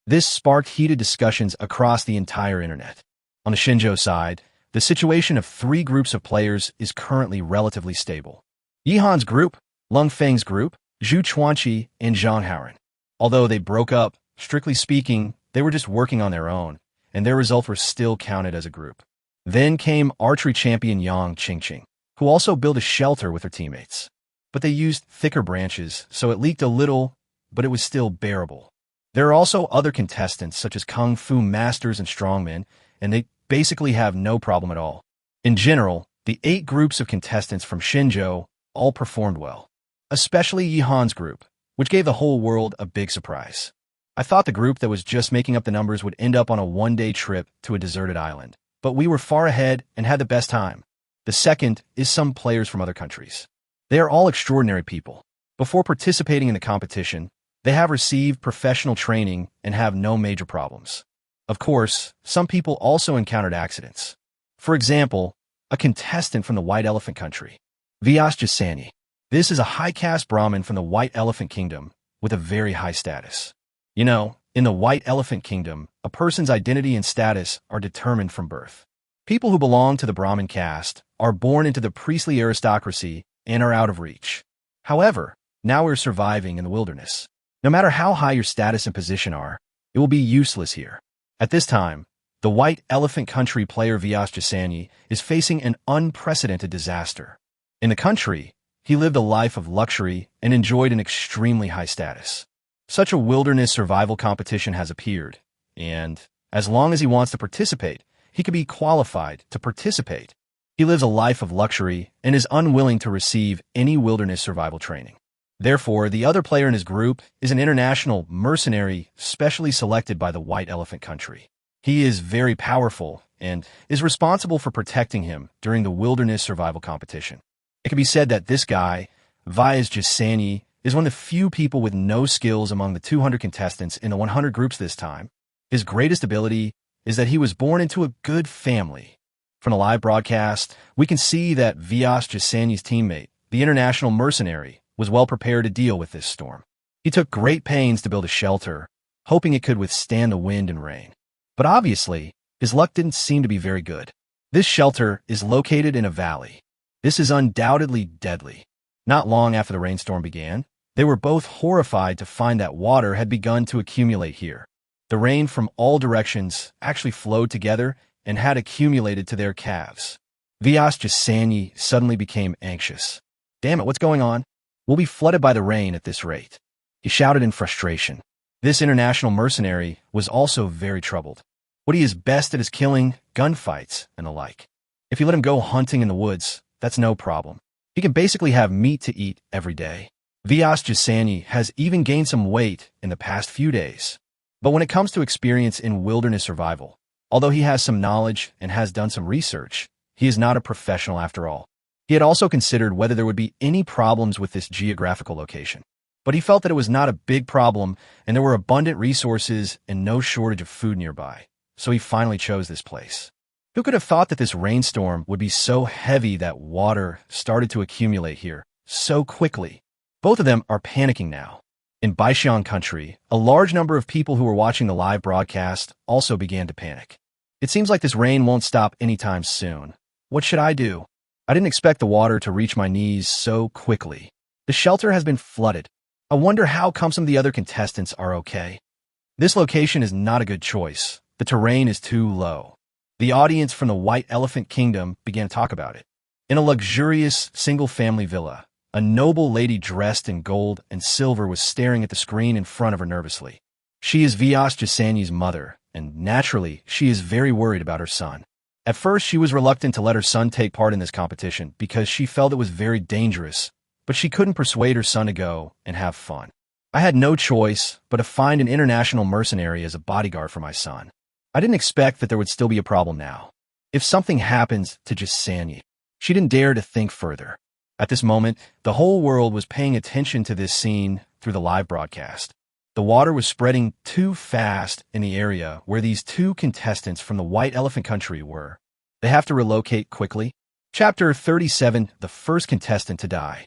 This sparked heated discussions across the entire internet. On the Xinzhou side, the situation of 3 groups of players is currently relatively stable. Yihan's group, Lung Feng's group, Zhu Chuanqi, and Zhang Haoran. Although they broke up, strictly speaking, they were just working on their own, and their results were still counted as a group. Then came archery champion Yang Qingqing, who also built a shelter with her teammates. But they used thicker branches, so it leaked a little, but it was still bearable. There are also other contestants such as Kung Fu masters and strongmen, and they basically have no problem at all. In general, the 8 groups of contestants from Xinzhou all performed well, especially Yihan's group, which gave the whole world a big surprise. I thought the group that was just making up the numbers would end up on a one-day trip to a deserted island, but we were far ahead and had the best time. The second is some players from other countries. They are all extraordinary people, Before participating in the competition, they have received professional training and have no major problems. Of course, some people also encountered accidents. For example, a contestant from the White Elephant Country, Vyas Jasani. This is a high-caste Brahmin from the White Elephant Kingdom with a very high status. You know, in the White Elephant Kingdom, a person's identity and status are determined from birth. People who belong to the Brahmin caste are born into the priestly aristocracy and are out of reach. However, now we're surviving in the wilderness. No matter how high your status and position are, it will be useless here. At this time, the White Elephant Country player Vyas Jasani is facing an unprecedented disaster. In the country, he lived a life of luxury and enjoyed an extremely high status. Such a wilderness survival competition has appeared, and as long as he wants to participate, he can be qualified to participate. He lives a life of luxury and is unwilling to receive any wilderness survival training. Therefore, the other player in his group is an international mercenary specially selected by the White Elephant Country. He is very powerful and is responsible for protecting him during the wilderness survival competition. It can be said that this guy, Vyas Jasani, is one of the few people with no skills among the 200 contestants in the 100 groups this time. His greatest ability is that he was born into a good family. From the live broadcast, we can see that Vyas Jasani's teammate, the international mercenary, was well prepared to deal with this storm. He took great pains to build a shelter, hoping it could withstand the wind and rain. But obviously, his luck didn't seem to be very good. This shelter is located in a valley. This is undoubtedly deadly. Not long after the rainstorm began, they were both horrified to find that water had begun to accumulate here. The rain from all directions actually flowed together and had accumulated to their calves. Vyas Jasani suddenly became anxious. Damn it, what's going on? We'll be flooded by the rain at this rate. He shouted in frustration. This international mercenary was also very troubled. What he is best at is killing, gunfights, and the like. If you let him go hunting in the woods, that's no problem. He can basically have meat to eat every day. Vyas Jasani has even gained some weight in the past few days. But when it comes to experience in wilderness survival, although he has some knowledge and has done some research, he is not a professional after all. He had also considered whether there would be any problems with this geographical location. But he felt that it was not a big problem and there were abundant resources and no shortage of food nearby. So he finally chose this place. Who could have thought that this rainstorm would be so heavy that water started to accumulate here so quickly? Both of them are panicking now. In Baishan country, a large number of people who were watching the live broadcast also began to panic. It seems like this rain won't stop anytime soon. What should I do? I didn't expect the water to reach my knees so quickly. The shelter has been flooded. I wonder how come some of the other contestants are okay. This location is not a good choice. The terrain is too low. The audience from the White Elephant Kingdom began to talk about it. In a luxurious single-family villa, a noble lady dressed in gold and silver was staring at the screen in front of her nervously. She is Vyas Jasani's mother, and naturally, she is very worried about her son. At first, she was reluctant to let her son take part in this competition because she felt it was very dangerous, but she couldn't persuade her son to go and have fun. I had no choice but to find an international mercenary as a bodyguard for my son. I didn't expect that there would still be a problem now. If something happens to Jasani, she didn't dare to think further. At this moment, the whole world was paying attention to this scene through the live broadcast. The water was spreading too fast in the area where these two contestants from the White Elephant Country were. They have to relocate quickly. Chapter 37, the first contestant to die.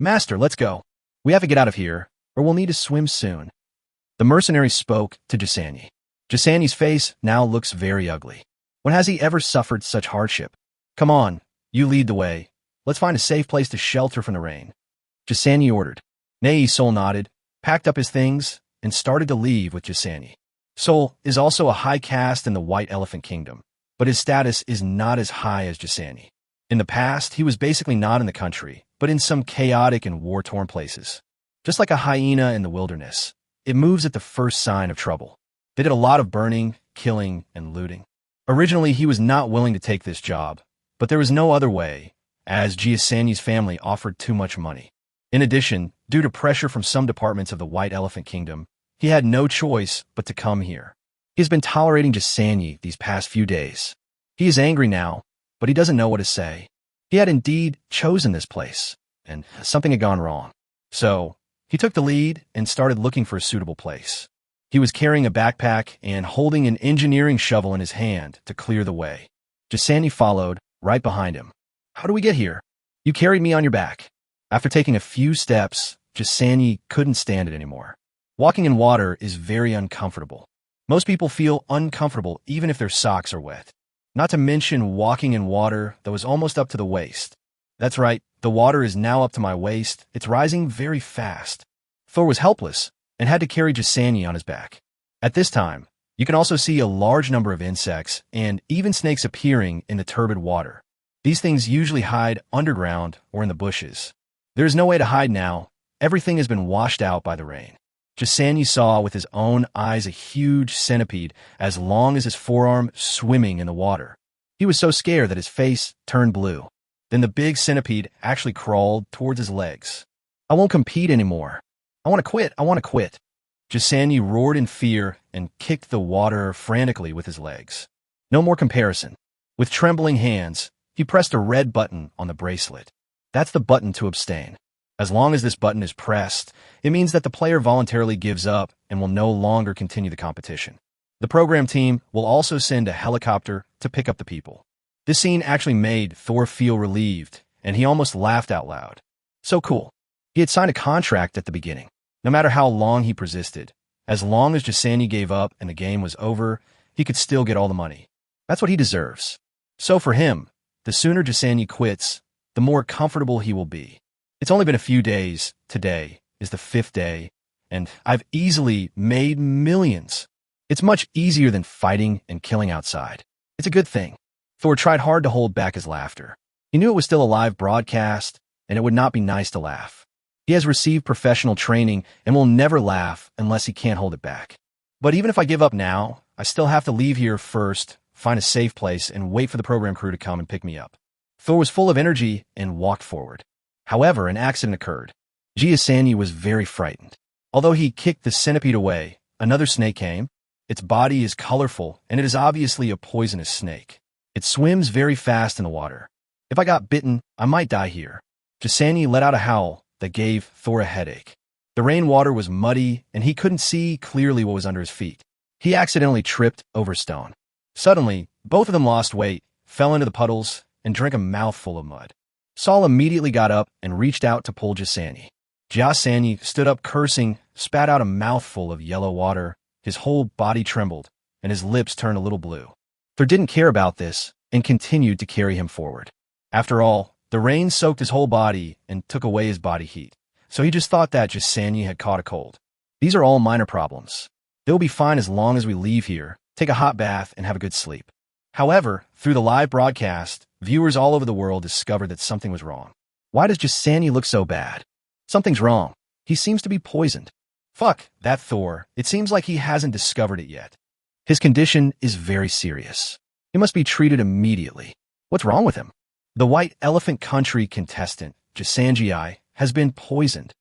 Master, let's go. We have to get out of here, or we'll need to swim soon. The mercenary spoke to Jasani. Jasani's face now looks very ugly. When has he ever suffered such hardship? Come on, you lead the way. Let's find a safe place to shelter from the rain. Jasani ordered. Nei Sol nodded, packed up his things, and started to leave with Jasani. Sol is also a high caste in the White Elephant Kingdom, but his status is not as high as Jasani. In the past, he was basically not in the country, but in some chaotic and war-torn places. Just like a hyena in the wilderness, it moves at the first sign of trouble. They did a lot of burning, killing, and looting. Originally, he was not willing to take this job, but there was no other way, as Jasani's family offered too much money. In addition, due to pressure from some departments of the White Elephant Kingdom, he had no choice but to come here. He has been tolerating Jasani these past few days. He is angry now, but he doesn't know what to say. He had indeed chosen this place, and something had gone wrong. So, he took the lead and started looking for a suitable place. He was carrying a backpack and holding an engineering shovel in his hand to clear the way. Jasani followed, right behind him. "How do we get here?" "You carried me on your back." After taking a few steps, Jasani couldn't stand it anymore. Walking in water is very uncomfortable. Most people feel uncomfortable even if their socks are wet. Not to mention walking in water that was almost up to the waist. That's right, the water is now up to my waist. It's rising very fast. Thor was helpless and had to carry Jasani on his back. At this time, you can also see a large number of insects and even snakes appearing in the turbid water. These things usually hide underground or in the bushes. There is no way to hide now. Everything has been washed out by the rain. Jasani saw with his own eyes a huge centipede as long as his forearm swimming in the water. He was so scared that his face turned blue. Then the big centipede actually crawled towards his legs. "I won't compete anymore. I want to quit. I want to quit." Jasani roared in fear and kicked the water frantically with his legs. No more comparison. With trembling hands, he pressed a red button on the bracelet. That's the button to abstain. As long as this button is pressed, it means that the player voluntarily gives up and will no longer continue the competition. The program team will also send a helicopter to pick up the people. This scene actually made Thor feel relieved, and he almost laughed out loud. So cool. He had signed a contract at the beginning. No matter how long he persisted, as long as Jasani gave up and the game was over, he could still get all the money. That's what he deserves. So for him, the sooner Jasani quits, the more comfortable he will be. It's only been a few days. Today is the 5th day, and I've easily made millions. It's much easier than fighting and killing outside. It's a good thing. Thor tried hard to hold back his laughter. He knew it was still a live broadcast, and it would not be nice to laugh. He has received professional training and will never laugh unless he can't hold it back. But even if I give up now, I still have to leave here first, find a safe place, and wait for the program crew to come and pick me up. Thor was full of energy and walked forward. However, an accident occurred. Jasani was very frightened. Although he kicked the centipede away, another snake came. Its body is colorful, and it is obviously a poisonous snake. It swims very fast in the water. If I got bitten, I might die here. Jasani let out a howl that gave Thor a headache. The rainwater was muddy, and he couldn't see clearly what was under his feet. He accidentally tripped over a stone. Suddenly, both of them lost weight, fell into the puddles, and drank a mouthful of mud. Saul immediately got up and reached out to pull Jasani. Jasani stood up cursing, spat out a mouthful of yellow water. His whole body trembled, and his lips turned a little blue. Thor didn't care about this and continued to carry him forward. After all, the rain soaked his whole body and took away his body heat, so he just thought that Jasani had caught a cold. These are all minor problems. They'll be fine as long as we leave here, take a hot bath, and have a good sleep. However, through the live broadcast, viewers all over the world discovered that something was wrong. Why does Jasani look so bad? Something's wrong. He seems to be poisoned. Fuck, that Thor. It seems like he hasn't discovered it yet. His condition is very serious. He must be treated immediately. What's wrong with him? The White Elephant Country contestant, Jasani, has been poisoned.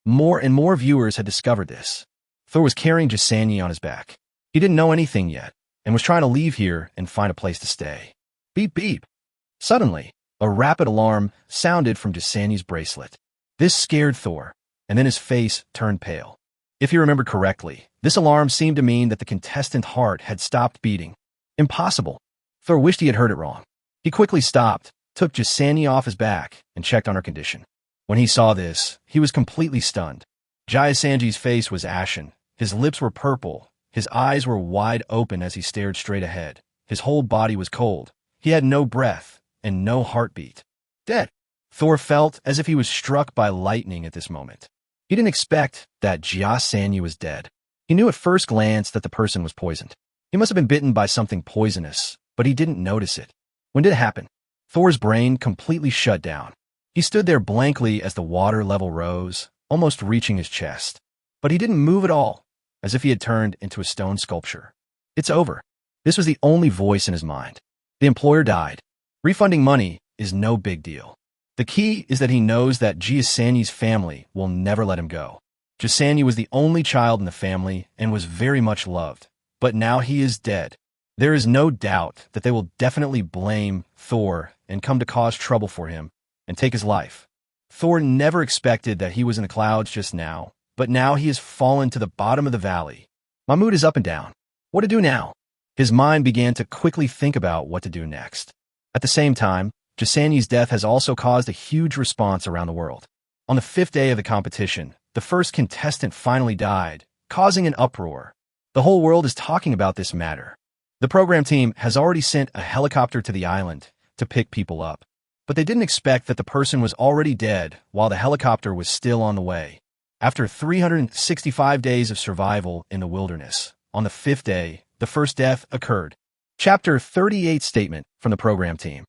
More and more viewers had discovered this. Thor was carrying Jasani on his back. He didn't know anything yet, and was trying to leave here and find a place to stay. Beep beep. Suddenly, a rapid alarm sounded from Jasani's bracelet. This scared Thor, and then his face turned pale. If he remembered correctly, this alarm seemed to mean that the contestant's heart had stopped beating. Impossible. Thor wished he had heard it wrong. He quickly stopped, took Jasani off his back, and checked on her condition. When he saw this, he was completely stunned. Jasani's face was ashen. His lips were purple. His eyes were wide open as he stared straight ahead. His whole body was cold. He had no breath and no heartbeat. Dead. Thor felt as if he was struck by lightning at this moment. He didn't expect that Jasani was dead. He knew at first glance that the person was poisoned. He must have been bitten by something poisonous, but he didn't notice it. When did it happen? Thor's brain completely shut down. He stood there blankly as the water level rose, almost reaching his chest. But he didn't move at all, as if he had turned into a stone sculpture. It's over. This was the only voice in his mind. The employer died. Refunding money is no big deal. The key is that he knows that Jasani's family will never let him go. Jasani was the only child in the family and was very much loved. But now he is dead. There is no doubt that they will definitely blame Thor and come to cause trouble for him and take his life. Thor never expected that he was in the clouds just now, but now he has fallen to the bottom of the valley. My mood is up and down. What to do now? His mind began to quickly think about what to do next. At the same time, Jasani's death has also caused a huge response around the world. On the 5th day of the competition, the first contestant finally died, causing an uproar. The whole world is talking about this matter. The program team has already sent a helicopter to the island to pick people up, but they didn't expect that the person was already dead while the helicopter was still on the way. After 365 days of survival in the wilderness, on the 5th day, the first death occurred. Chapter 38 Statement from the program team.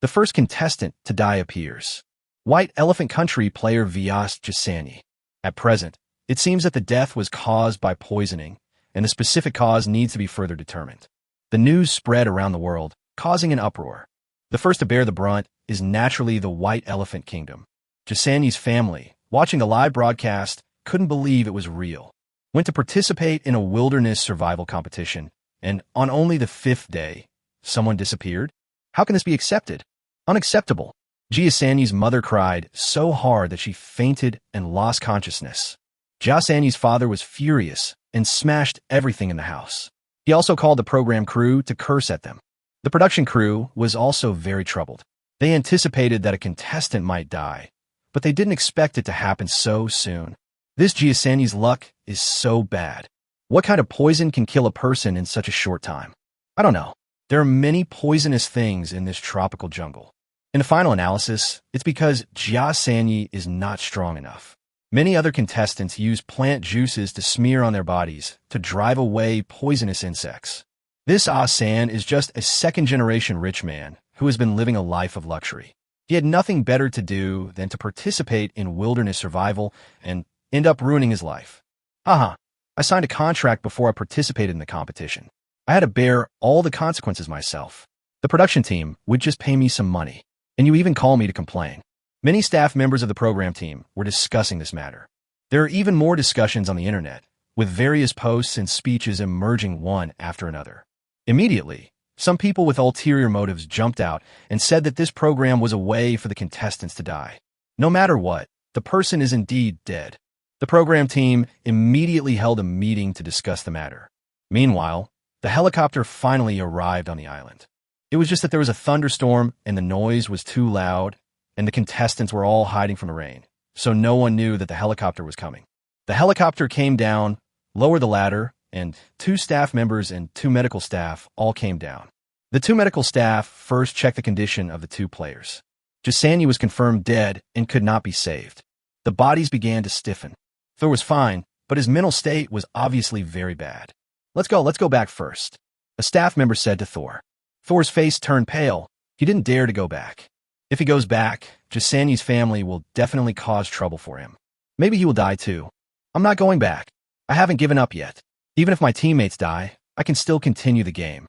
The first contestant to die appears. White Elephant Country player Vyas Jasani. At present, it seems that the death was caused by poisoning, and the specific cause needs to be further determined. The news spread around the world, causing an uproar. The first to bear the brunt is naturally the White Elephant Kingdom. Jasani's family, watching the live broadcast, couldn't believe it was real. Went to participate in a wilderness survival competition, and on only the 5th day, someone disappeared? How can this be accepted? Unacceptable. Jasani's mother cried so hard that she fainted and lost consciousness. Jasani's father was furious and smashed everything in the house. He also called the program crew to curse at them. The production crew was also very troubled. They anticipated that a contestant might die, but they didn't expect it to happen so soon. This Jasani's luck is so bad. What kind of poison can kill a person in such a short time? I don't know. There are many poisonous things in this tropical jungle. In the final analysis, it's because Jasani is not strong enough. Many other contestants use plant juices to smear on their bodies to drive away poisonous insects. This Asan is just a second-generation rich man who has been living a life of luxury. He had nothing better to do than to participate in wilderness survival and end up ruining his life. I signed a contract before I participated in the competition. I had to bear all the consequences myself. The production team would just pay me some money, and you even call me to complain. Many staff members of the program team were discussing this matter. There are even more discussions on the internet, with various posts and speeches emerging one after another. Immediately, some people with ulterior motives jumped out and said that this program was a way for the contestants to die. No matter what, the person is indeed dead. The program team immediately held a meeting to discuss the matter. Meanwhile, the helicopter finally arrived on the island. It was just that there was a thunderstorm and the noise was too loud, and the contestants were all hiding from the rain, so no one knew that the helicopter was coming. The helicopter came down, lowered the ladder, and 2 staff members and 2 medical staff all came down. The 2 medical staff first checked the condition of the 2 players. Jasani was confirmed dead and could not be saved. The bodies began to stiffen. Thor was fine, but his mental state was obviously very bad. Let's go back first, a staff member said to Thor. Thor's face turned pale. He didn't dare to go back. If he goes back, Jasani's family will definitely cause trouble for him. Maybe he will die too. I'm not going back. I haven't given up yet. Even if my teammates die, I can still continue the game.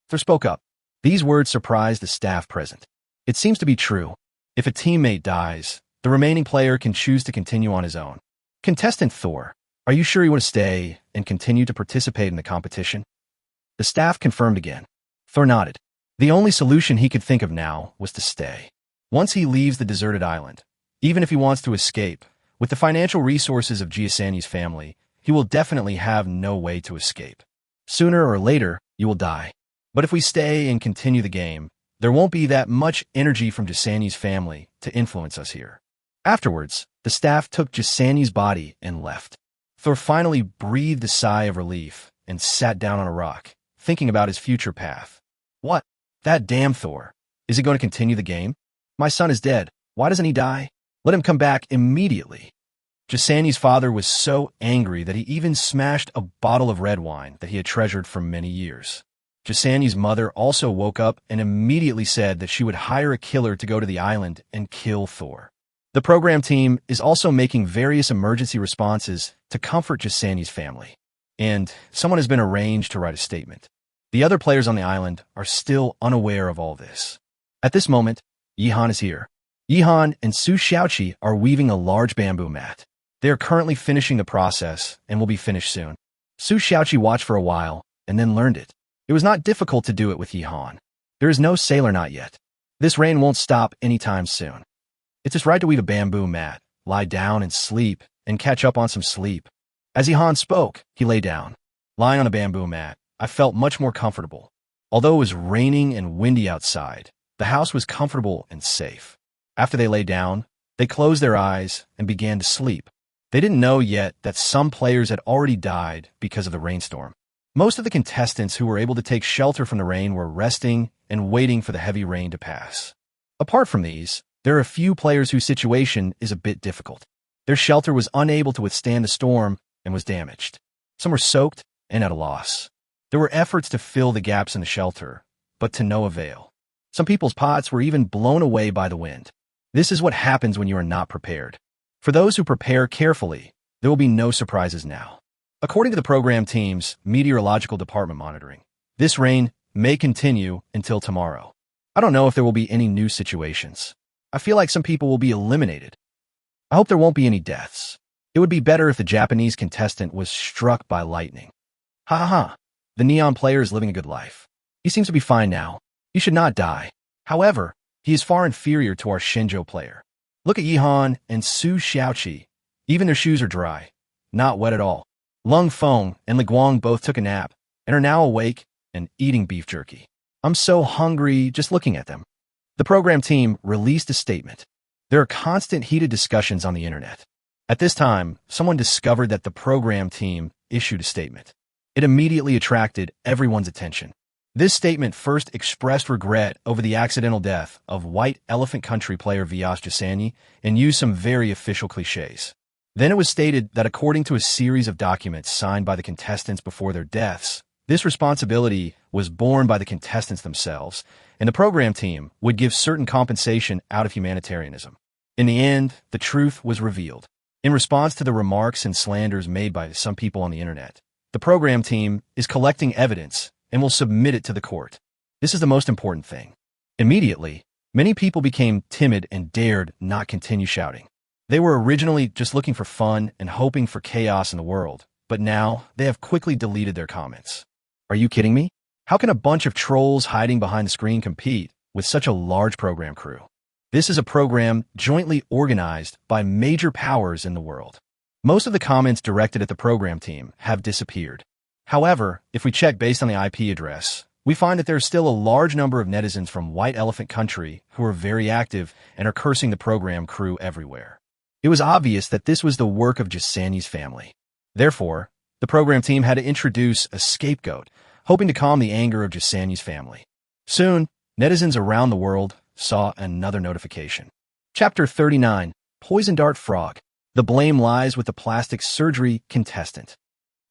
Thor spoke up. These words surprised the staff present. It seems to be true. If a teammate dies, the remaining player can choose to continue on his own. Contestant Thor, are you sure you want to stay and continue to participate in the competition? The staff confirmed again. Thor nodded. The only solution he could think of now was to stay. Once he leaves the deserted island, even if he wants to escape, with the financial resources of Jasani's family, he will definitely have no way to escape. Sooner or later, you will die. But if we stay and continue the game, there won't be that much energy from Jasani's family to influence us here. Afterwards, the staff took Jasani's body and left. Thor finally breathed a sigh of relief and sat down on a rock, thinking about his future path. What? That damn Thor. Is he going to continue the game? My son is dead. Why doesn't he die? Let him come back immediately. Jasani's father was so angry that he even smashed a bottle of red wine that he had treasured for many years. Jasani's mother also woke up and immediately said that she would hire a killer to go to the island and kill Thor. The program team is also making various emergency responses to comfort Jasani's family, and someone has been arranged to write a statement. The other players on the island are still unaware of all this. At this moment, Yihan is here. Yihan and Su Xiaoqi are weaving a large bamboo mat. They are currently finishing the process and will be finished soon. Su Xiaoqi watched for a while and then learned it. It was not difficult to do it with Yihan. There is no sailor knot yet. This rain won't stop anytime soon. It's his right to weave a bamboo mat, lie down and sleep, and catch up on some sleep. As Ihan spoke, he lay down. Lying on a bamboo mat, I felt much more comfortable. Although it was raining and windy outside, the house was comfortable and safe. After they lay down, they closed their eyes and began to sleep. They didn't know yet that some players had already died because of the rainstorm. Most of the contestants who were able to take shelter from the rain were resting and waiting for the heavy rain to pass. Apart from these, there are a few players whose situation is a bit difficult. Their shelter was unable to withstand the storm and was damaged. Some were soaked and at a loss. There were efforts to fill the gaps in the shelter, but to no avail. Some people's pots were even blown away by the wind. This is what happens when you are not prepared. For those who prepare carefully, there will be no surprises now. According to the program team's meteorological department monitoring, this rain may continue until tomorrow. I don't know if there will be any new situations. I feel like some people will be eliminated. I hope there won't be any deaths. It would be better if the Japanese contestant was struck by lightning. Ha ha ha. The neon player is living a good life. He seems to be fine now. He should not die. However, he is far inferior to our Shinjo player. Look at Yihan and Su Xiaoqi. Even their shoes are dry. Not wet at all. Lung Feng and Liguang both took a nap and are now awake and eating beef jerky. I'm so hungry just looking at them. The program team released a statement. There are constant heated discussions on the internet. At this time, someone discovered that the program team issued a statement. It immediately attracted everyone's attention. This statement first expressed regret over the accidental death of White Elephant Country player Vyas Jasani and used some very official cliches. Then it was stated that according to a series of documents signed by the contestants before their deaths, this responsibility was borne by the contestants themselves, and the program team would give certain compensation out of humanitarianism. In the end, the truth was revealed. In response to the remarks and slanders made by some people on the internet, the program team is collecting evidence and will submit it to the court. This is the most important thing. Immediately, many people became timid and dared not continue shouting. They were originally just looking for fun and hoping for chaos in the world, but now they have quickly deleted their comments. Are you kidding me? How can a bunch of trolls hiding behind the screen compete with such a large program crew? This is a program jointly organized by major powers in the world. Most of the comments directed at the program team have disappeared. However, if we check based on the IP address, we find that there's still a large number of netizens from White Elephant Country who are very active and are cursing the program crew everywhere. It was obvious that this was the work of Jasani's family. Therefore, the program team had to introduce a scapegoat, hoping to calm the anger of Jasani's family. Soon, netizens around the world saw another notification. Chapter 39, Poison Dart Frog. The blame lies with the plastic surgery contestant.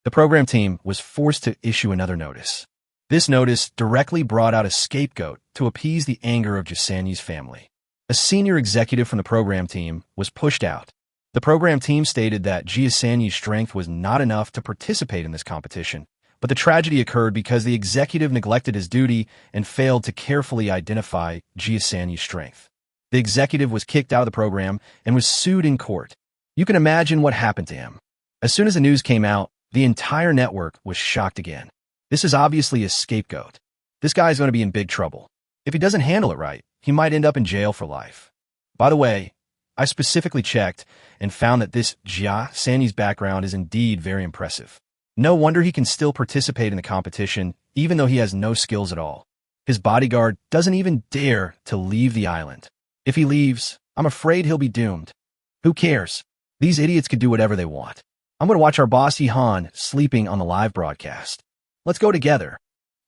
The program team was forced to issue another notice. This notice directly brought out a scapegoat to appease the anger of Jasani's family. A senior executive from the program team was pushed out. The program team stated that Giussani's strength was not enough to participate in this competition, but the tragedy occurred because the executive neglected his duty and failed to carefully identify Giussani's strength. The executive was kicked out of the program and was sued in court. You can imagine what happened to him. As soon as the news came out, the entire network was shocked again. This is obviously a scapegoat. This guy is going to be in big trouble. If he doesn't handle it right, he might end up in jail for life. By the way, I specifically checked and found that this Jia Sani's background is indeed very impressive. No wonder he can still participate in the competition, even though he has no skills at all. His bodyguard doesn't even dare to leave the island. If he leaves, I'm afraid he'll be doomed. Who cares? These idiots can do whatever they want. I'm going to watch our boss Ihan sleeping on the live broadcast. Let's go together.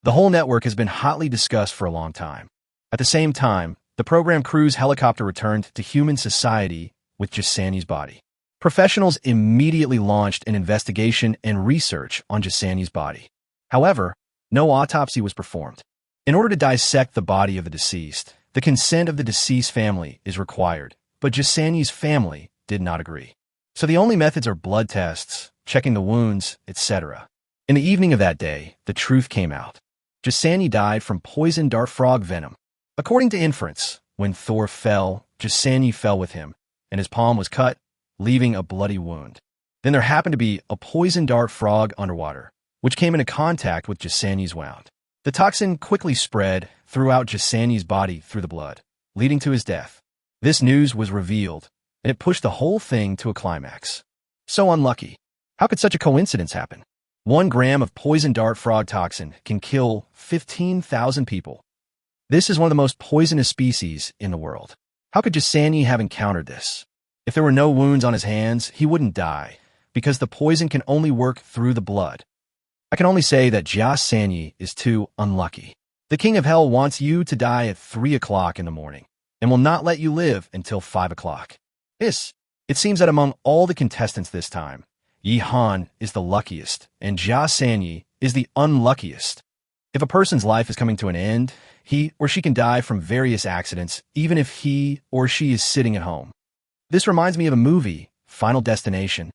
The whole network has been hotly discussed for a long time. At the same time, the program crew's helicopter returned to human society with Jasani's body. Professionals immediately launched an investigation and research on Jasani's body. However, no autopsy was performed. In order to dissect the body of the deceased, the consent of the deceased family is required, but Jasani's family did not agree. So the only methods are blood tests, checking the wounds, etc. In the evening of that day, the truth came out. Jasani died from poison dart frog venom. According to inference, when Thor fell, Jasani fell with him, and his palm was cut, leaving a bloody wound. Then there happened to be a poison dart frog underwater, which came into contact with Jasani's wound. The toxin quickly spread throughout Jasani's body through the blood, leading to his death. This news was revealed, and it pushed the whole thing to a climax. So unlucky. How could such a coincidence happen? 1 gram of poison dart frog toxin can kill 15,000 people. This is one of the most poisonous species in the world. How could Jisanyi have encountered this? If there were no wounds on his hands, he wouldn't die, because the poison can only work through the blood. I can only say that Jisanyi is too unlucky. The King of Hell wants you to die at 3 o'clock in the morning, and will not let you live until 5 o'clock. It seems that among all the contestants this time, Yi Han is the luckiest, and Jisanyi is the unluckiest. If a person's life is coming to an end, he or she can die from various accidents, even if he or she is sitting at home. This reminds me of a movie, Final Destination.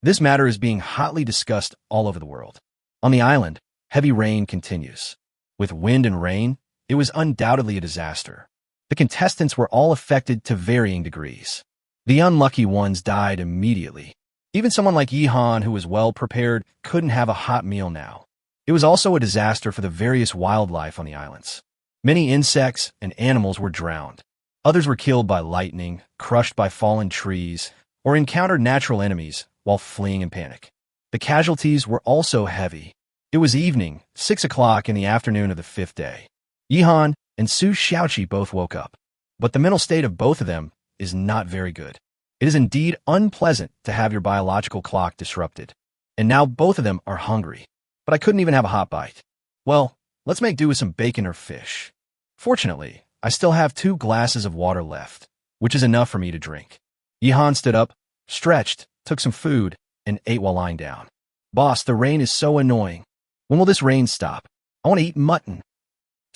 This matter is being hotly discussed all over the world. On the island, heavy rain continues. With wind and rain, it was undoubtedly a disaster. The contestants were all affected to varying degrees. The unlucky ones died immediately. Even someone like Yi Han, who was well prepared, couldn't have a hot meal now. It was also a disaster for the various wildlife on the islands. Many insects and animals were drowned. Others were killed by lightning, crushed by fallen trees, or encountered natural enemies while fleeing in panic. The casualties were also heavy. It was evening, 6 o'clock in the afternoon of the 5th day. Yi Han and Su Xiaoqi both woke up, but the mental state of both of them is not very good. It is indeed unpleasant to have your biological clock disrupted. And now both of them are hungry. But I couldn't even have a hot bite. Well, let's make do with some bacon or fish. Fortunately, I still have 2 glasses of water left, which is enough for me to drink. Yi Han stood up, stretched, took some food, and ate while lying down. Boss, the rain is so annoying. When will this rain stop? I want to eat mutton.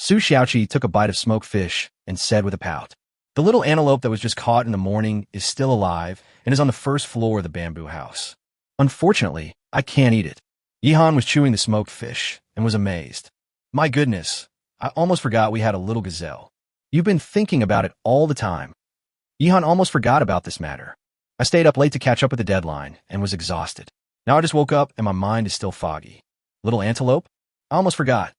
Su Xiaoqi took a bite of smoked fish and said with a pout, "The little antelope that was just caught in the morning is still alive and is on the first floor of the bamboo house. Unfortunately, I can't eat it." Yi Han was chewing the smoked fish and was amazed. "My goodness, I almost forgot we had a little gazelle. You've been thinking about it all the time." Yi Han almost forgot about this matter. I stayed up late to catch up with the deadline and was exhausted. Now I just woke up and my mind is still foggy. Little antelope? I almost forgot.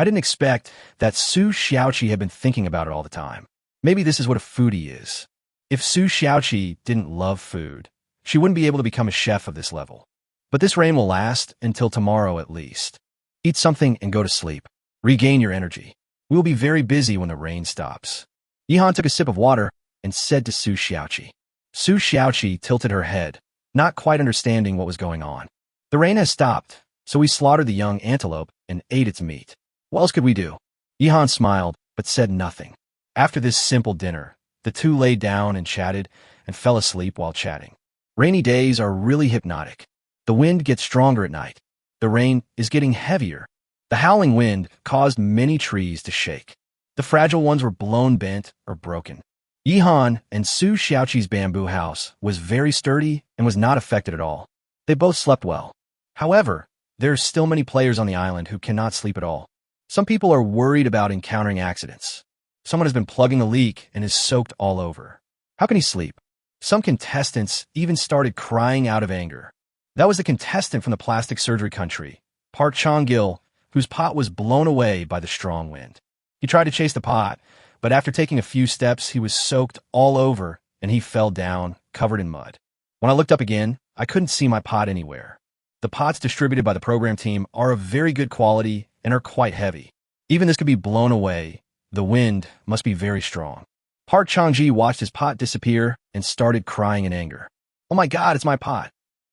I didn't expect that Su Xiaoqi had been thinking about it all the time. Maybe this is what a foodie is. If Su Xiaoqi didn't love food, she wouldn't be able to become a chef of this level. But this rain will last until tomorrow at least. Eat something and go to sleep. Regain your energy. We will be very busy when the rain stops. Yi Han took a sip of water and said to Su Xiaoqi. Su Xiaoqi tilted her head, not quite understanding what was going on. The rain has stopped, so we slaughtered the young antelope and ate its meat. What else could we do? Yi Han smiled, but said nothing. After this simple dinner, the two lay down and chatted and fell asleep while chatting. Rainy days are really hypnotic. The wind gets stronger at night. The rain is getting heavier. The howling wind caused many trees to shake. The fragile ones were blown bent or broken. Yi Han and Su Xiaoqi's bamboo house was very sturdy and was not affected at all. They both slept well. However, there are still many players on the island who cannot sleep at all. Some people are worried about encountering accidents. Someone has been plugging a leak and is soaked all over. How can he sleep? Some contestants even started crying out of anger. That was the contestant from the plastic surgery country, Park Chong-gil, whose pot was blown away by the strong wind. He tried to chase the pot, but after taking a few steps, he was soaked all over and he fell down, covered in mud. When I looked up again, I couldn't see my pot anywhere. The pots distributed by the program team are of very good quality and are quite heavy. Even this could be blown away. The wind must be very strong. Park Chong-ji watched his pot disappear and started crying in anger. "Oh my God, it's my pot."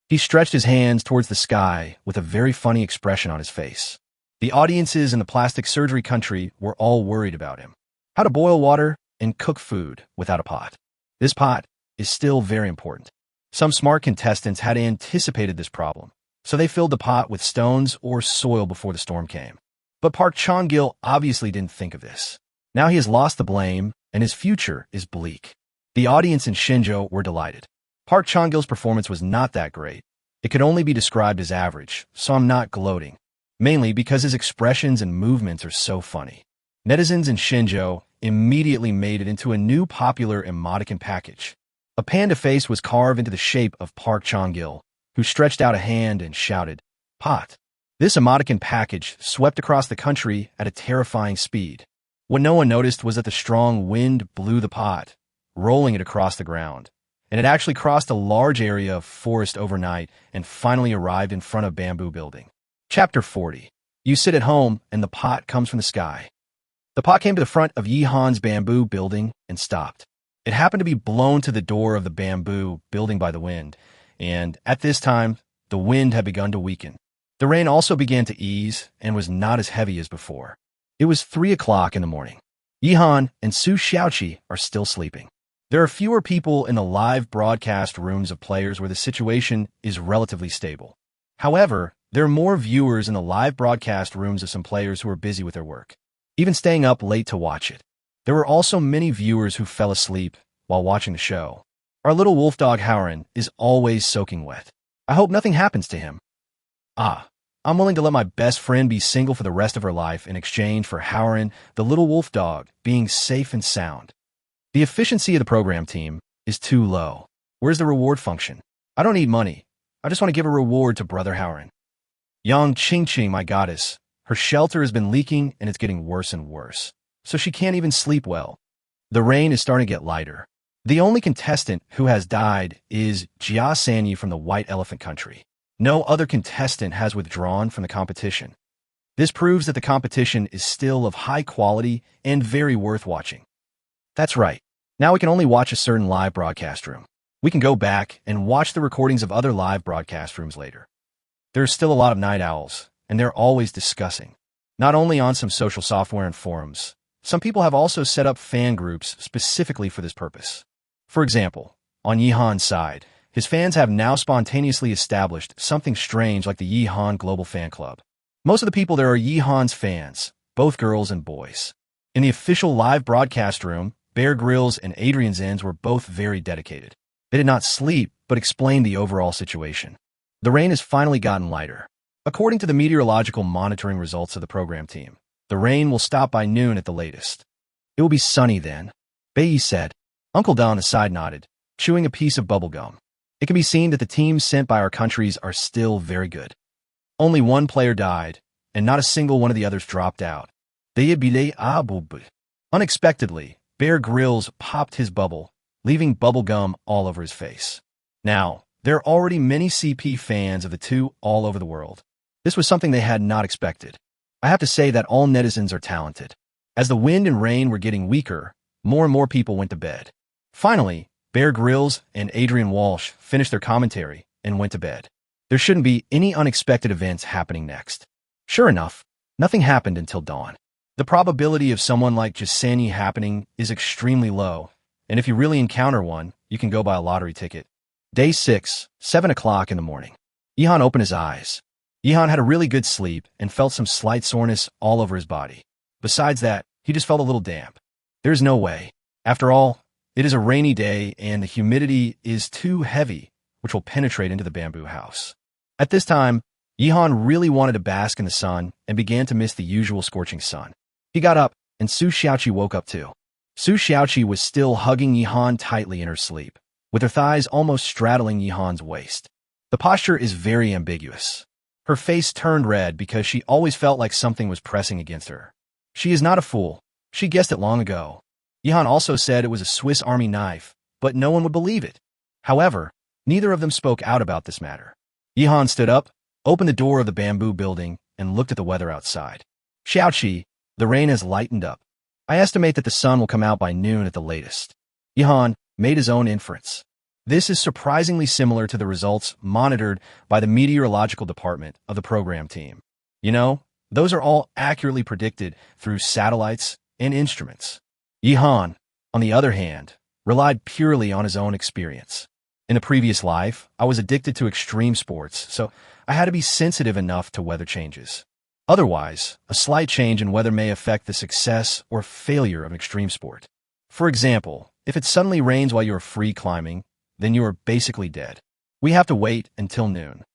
He stretched his hands towards the sky with a very funny expression on his face. The audiences in the plastic surgery country were all worried about him. How to boil water and cook food without a pot. This pot is still very important. Some smart contestants had anticipated this problem, so they filled the pot with stones or soil before the storm came. But Park Chong-gil obviously didn't think of this. Now he has lost the blame, and his future is bleak. The audience in Shenzhou were delighted. Park Chong-gil's performance was not that great. It could only be described as average, so I'm not gloating. Mainly because his expressions and movements are so funny. Netizens in Shenzhou immediately made it into a new popular emoticon package. A panda face was carved into the shape of Park Chong-gil, who stretched out a hand and shouted, "Pot." This emoticon package swept across the country at a terrifying speed. What no one noticed was that the strong wind blew the pot, rolling it across the ground. And it actually crossed a large area of forest overnight and finally arrived in front of bamboo building. Chapter 40. You sit at home and the pot comes from the sky. The pot came to the front of Yi Han's bamboo building and stopped. It happened to be blown to the door of the bamboo building by the wind, and at this time, the wind had begun to weaken. The rain also began to ease and was not as heavy as before. It was 3 o'clock in the morning. Yi Han and Su Xiaoqi are still sleeping. There are fewer people in the live broadcast rooms of players where the situation is relatively stable. However, there are more viewers in the live broadcast rooms of some players who are busy with their work, even staying up late to watch it. There were also many viewers who fell asleep while watching the show. Our little wolf dog Howren is always soaking wet. I hope nothing happens to him. I'm willing to let my best friend be single for the rest of her life in exchange for Howren, the little wolf dog, being safe and sound. The efficiency of the program team is too low. Where's the reward function? I don't need money. I just want to give a reward to Brother Howren. Yang Qingqing, my goddess. Her shelter has been leaking and it's getting worse and worse, so she can't even sleep well. The rain is starting to get lighter. The only contestant who has died is Jia Sanyi from the White Elephant Country. No other contestant has withdrawn from the competition. This proves that the competition is still of high quality and very worth watching. That's right. Now we can only watch a certain live broadcast room. We can go back and watch the recordings of other live broadcast rooms later. There's still a lot of night owls, and they're always discussing. Not only on some social software and forums, some people have also set up fan groups specifically for this purpose. For example, on Yi Han's side, his fans have now spontaneously established something strange like the Yi Han Global Fan Club. Most of the people there are Yi Han's fans, both girls and boys. In the official live broadcast room, Bear Grylls and Adrian Zenz were both very dedicated. They did not sleep, but explained the overall situation. The rain has finally gotten lighter. According to the meteorological monitoring results of the program team, the rain will stop by noon at the latest. It will be sunny then, Bai said. Uncle Don aside nodded, chewing a piece of bubble gum. It can be seen that the teams sent by our countries are still very good. Only one player died, and not a single one of the others dropped out. Unexpectedly, Bear Grylls popped his bubble, leaving bubble gum all over his face. Now, there are already many CP fans of the two all over the world. This was something they had not expected. I have to say that all netizens are talented. As the wind and rain were getting weaker, more and more people went to bed. Finally, Bear Grylls and Adrian Walsh finished their commentary and went to bed. There shouldn't be any unexpected events happening next. Sure enough, nothing happened until dawn. The probability of someone like Jasani happening is extremely low, and if you really encounter one, you can go buy a lottery ticket. Day 6, 7 o'clock in the morning. Yi Han opened his eyes. Yi Han had a really good sleep and felt some slight soreness all over his body. Besides that, he just felt a little damp. There's no way. After all, it is a rainy day and the humidity is too heavy, which will penetrate into the bamboo house. At this time, Yi Han really wanted to bask in the sun and began to miss the usual scorching sun. He got up, and Su Xiaoqi woke up too. Su Xiaoqi was still hugging Yi Han tightly in her sleep, with her thighs almost straddling Yi Han's waist. The posture is very ambiguous. Her face turned red because she always felt like something was pressing against her. She is not a fool. She guessed it long ago. Yi Han also said it was a Swiss Army knife, but no one would believe it. However, neither of them spoke out about this matter. Yi Han stood up, opened the door of the bamboo building, and looked at the weather outside. Xiaoqi, the rain has lightened up. I estimate that the sun will come out by noon at the latest. Yi Han made his own inference. This is surprisingly similar to the results monitored by the meteorological department of the program team. You know, those are all accurately predicted through satellites and instruments. Yi Han, on the other hand, relied purely on his own experience. In a previous life, I was addicted to extreme sports, so I had to be sensitive enough to weather changes. Otherwise, a slight change in weather may affect the success or failure of an extreme sport. For example, if it suddenly rains while you are free climbing, then you are basically dead. We have to wait until noon.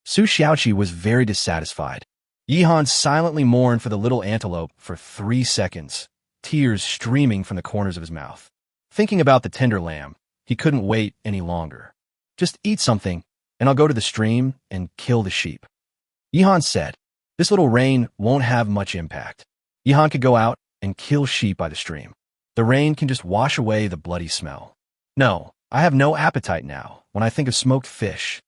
Su Xiaoqi was very dissatisfied. Yi Han silently mourned for the little antelope for 3 seconds, tears streaming from the corners of his mouth. Thinking about the tender lamb, he couldn't wait any longer. Just eat something, and I'll go to the stream and kill the sheep. Yi Han said, this little rain won't have much impact. Yi Han could go out and kill sheep by the stream. The rain can just wash away the bloody smell. No, I have no appetite now when I think of smoked fish.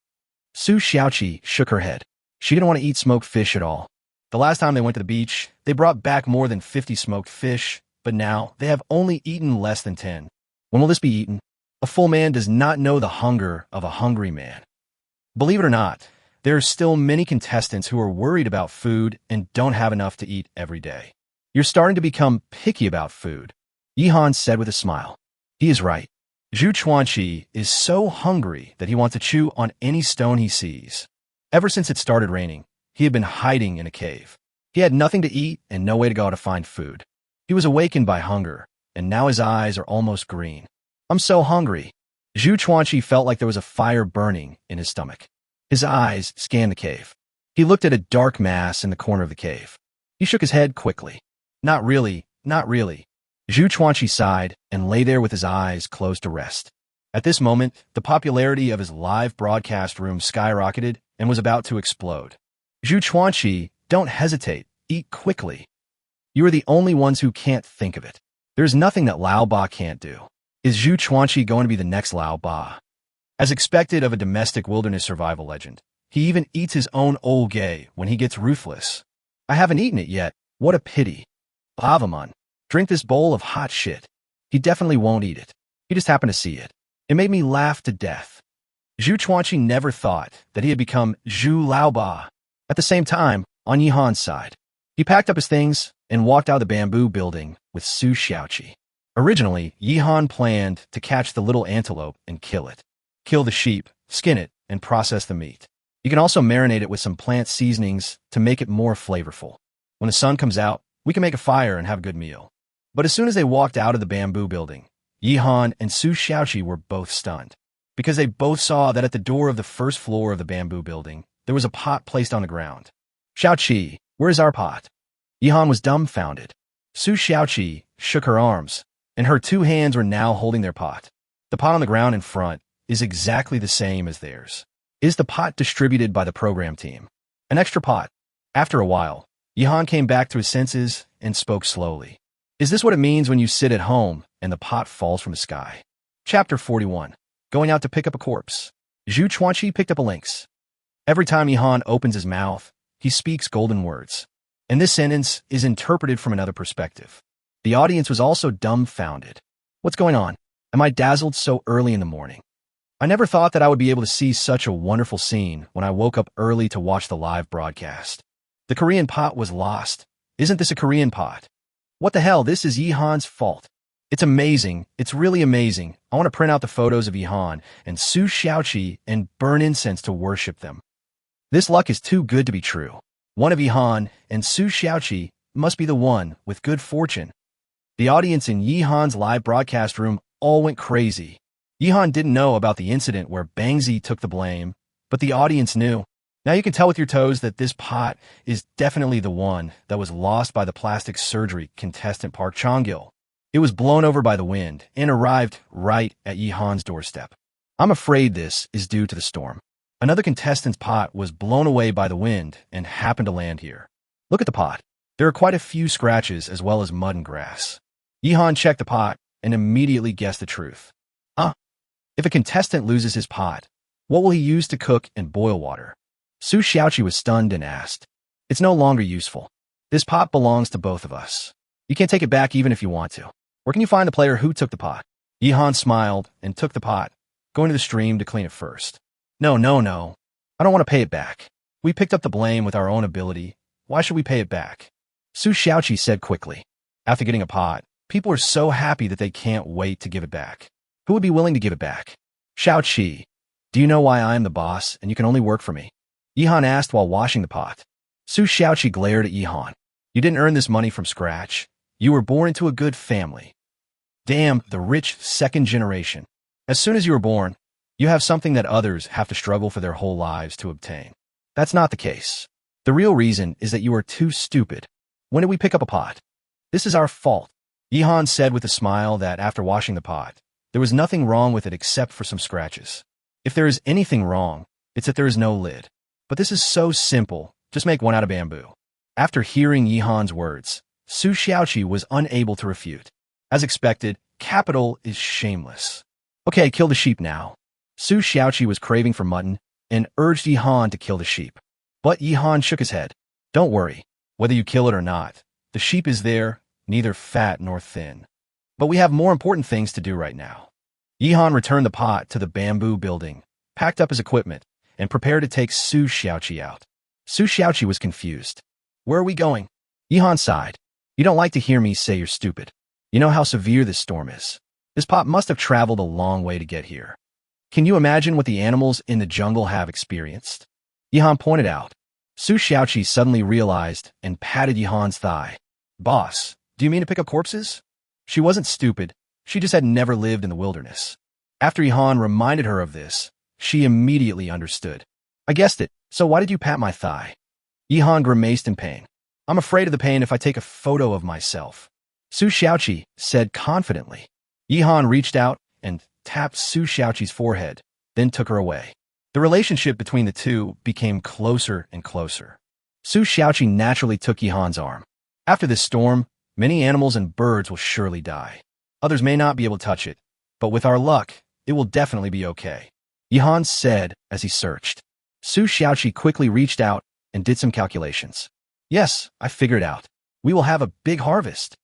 Su Xiaoqi shook her head. She didn't want to eat smoked fish at all. The last time they went to the beach, they brought back more than 50 smoked fish, but now they have only eaten less than 10. When will this be eaten? A full man does not know the hunger of a hungry man. Believe it or not, there are still many contestants who are worried about food and don't have enough to eat every day. You're starting to become picky about food, Yihan said with a smile. He is right. Zhu Chuanqi is so hungry that he wants to chew on any stone he sees. Ever since it started raining, he had been hiding in a cave. He had nothing to eat and no way to go to find food. He was awakened by hunger, and now his eyes are almost green. I'm so hungry. Zhu Chuanqi felt like there was a fire burning in his stomach. His eyes scanned the cave. He looked at a dark mass in the corner of the cave. He shook his head quickly. Not really, not really. Zhu Chuanqi sighed and lay there with his eyes closed to rest. At this moment, the popularity of his live broadcast room skyrocketed and was about to explode. Zhu Chuanqi, don't hesitate. Eat quickly. You are the only ones who can't think of it. There is nothing that Lao Ba can't do. Is Zhu Chuanqi going to be the next Lao Ba? As expected of a domestic wilderness survival legend, he even eats his own old gay when he gets ruthless. I haven't eaten it yet. What a pity. Bavaman, drink this bowl of hot shit. He definitely won't eat it. He just happened to see it. It made me laugh to death. Zhu Chuanqi never thought that he had become Zhu Laoba. At the same time, on Yihan's side, he packed up his things and walked out of the bamboo building with Su Xiaoqi. Originally, Yihan planned to catch the little antelope and kill it. Kill the sheep, skin it, and process the meat. You can also marinate it with some plant seasonings to make it more flavorful. When the sun comes out, we can make a fire and have a good meal. But as soon as they walked out of the bamboo building, Yihan and Su Xiaoqi were both stunned, because they both saw that at the door of the first floor of the bamboo building, there was a pot placed on the ground. Xiaoqi, where is our pot? Yihan was dumbfounded. Su Xiaoqi shook her arms, and her two hands were now holding their pot. The pot on the ground in front is exactly the same as theirs. Is the pot distributed by the program team? An extra pot. After a while, Yihan came back to his senses and spoke slowly. Is this what it means when you sit at home and the pot falls from the sky? Chapter 41. Going out to pick up a corpse. Zhu Chuanqi picked up a lynx. Every time Yihan opens his mouth, he speaks golden words. And this sentence is interpreted from another perspective. The audience was also dumbfounded. What's going on? Am I dazzled so early in the morning? I never thought that I would be able to see such a wonderful scene when I woke up early to watch the live broadcast. The Korean pot was lost. Isn't this a Korean pot? What the hell? This is Yihan's fault. It's amazing. It's really amazing. I want to print out the photos of Yihan and Su Xiaoqi and burn incense to worship them. This luck is too good to be true. One of Yihan and Su Xiaoqi must be the one with good fortune. The audience in Yihan's live broadcast room all went crazy. Yihan didn't know about the incident where Bangzi took the blame, but the audience knew. Now you can tell with your toes that this pot is definitely the one that was lost by the plastic surgery contestant Park Chong-gil. It was blown over by the wind and arrived right at Yihan's doorstep. I'm afraid this is due to the storm. Another contestant's pot was blown away by the wind and happened to land here. Look at the pot. There are quite a few scratches as well as mud and grass. Yihan checked the pot and immediately guessed the truth. If a contestant loses his pot, what will he use to cook and boil water? Su Xiaoqi was stunned and asked. It's no longer useful. This pot belongs to both of us. You can't take it back even if you want to. Where can you find the player who took the pot? Yihan smiled and took the pot, going to the stream to clean it first. No. I don't want to pay it back. We picked up the blame with our own ability. Why should we pay it back? Su Xiaoqi said quickly. After getting a pot, people are so happy that they can't wait to give it back. Who would be willing to give it back? Xiaoqi, do you know why I am the boss and you can only work for me? Yihan asked while washing the pot. Su Xiaoqi glared at Yihan. You didn't earn this money from scratch. You were born into a good family. Damn, the rich second generation. As soon as you were born, you have something that others have to struggle for their whole lives to obtain. That's not the case. The real reason is that you are too stupid. When did we pick up a pot? This is our fault. Yihan said with a smile that after washing the pot, there was nothing wrong with it except for some scratches. If there is anything wrong, it's that there is no lid. But this is so simple. Just make one out of bamboo. After hearing Yihan's words, Su Xiaoqi was unable to refute. As expected, capital is shameless. Okay, kill the sheep now. Su Xiaoqi was craving for mutton and urged Yihan to kill the sheep. But Yihan shook his head. Don't worry, whether you kill it or not. The sheep is there, neither fat nor thin. But we have more important things to do right now. Yihan returned the pot to the bamboo building, packed up his equipment, and prepared to take Su Xiaoqi out. Su Xiaoqi was confused. Where are we going? Yihan sighed. You don't like to hear me say you're stupid. You know how severe this storm is. This pot must have traveled a long way to get here. Can you imagine what the animals in the jungle have experienced? Yihan pointed out. Su Xiaoqi suddenly realized and patted Yihan's thigh. Boss, do you mean to pick up corpses? She wasn't stupid. She just had never lived in the wilderness. After Yihan reminded her of this, she immediately understood. I guessed it, so why did you pat my thigh? Yihan grimaced in pain. I'm afraid of the pain if I take a photo of myself. Su Xiaoqi said confidently. Yihan reached out and tapped Su Xiaoqi's forehead, then took her away. The relationship between the two became closer and closer. Su Xiaoqi naturally took Yihan's arm. After this storm, many animals and birds will surely die. Others may not be able to touch it, but with our luck, it will definitely be okay. Yihan said as he searched. Su Xiaoqi quickly reached out and did some calculations. Yes, I figured out. We will have a big harvest.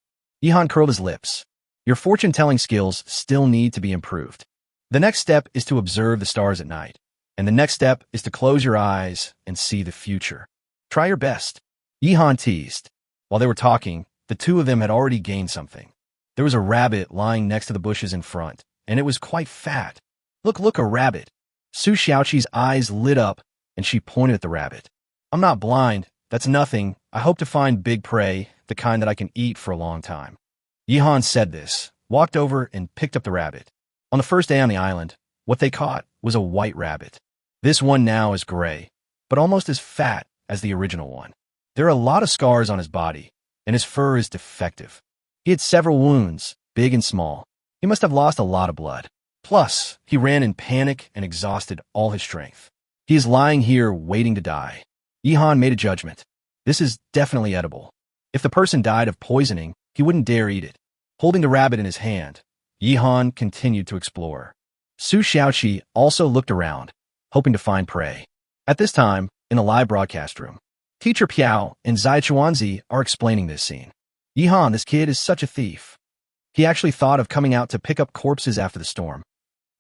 Yihan curled his lips. Your fortune-telling skills still need to be improved. The next step is to observe the stars at night. And the next step is to close your eyes and see the future. Try your best. Yihan teased. While they were talking, the two of them had already gained something. There was a rabbit lying next to the bushes in front, and it was quite fat. Look, a rabbit. Su Xiaoqi's eyes lit up, and she pointed at the rabbit. I'm not blind. That's nothing. I hope to find big prey, the kind that I can eat for a long time. Yihan said this, walked over and picked up the rabbit. On the first day on the island, what they caught was a white rabbit. This one now is gray, but almost as fat as the original one. There are a lot of scars on his body, and his fur is defective. He had several wounds, big and small. He must have lost a lot of blood. Plus, he ran in panic and exhausted all his strength. He is lying here waiting to die. Yihan made a judgment. This is definitely edible. If the person died of poisoning, he wouldn't dare eat it. Holding the rabbit in his hand, Yihan continued to explore. Su Xiaoqi also looked around, hoping to find prey. At this time, in the live broadcast room, Teacher Piao and Zai Chuanzi are explaining this scene. Yihan, this kid is such a thief. He actually thought of coming out to pick up corpses after the storm.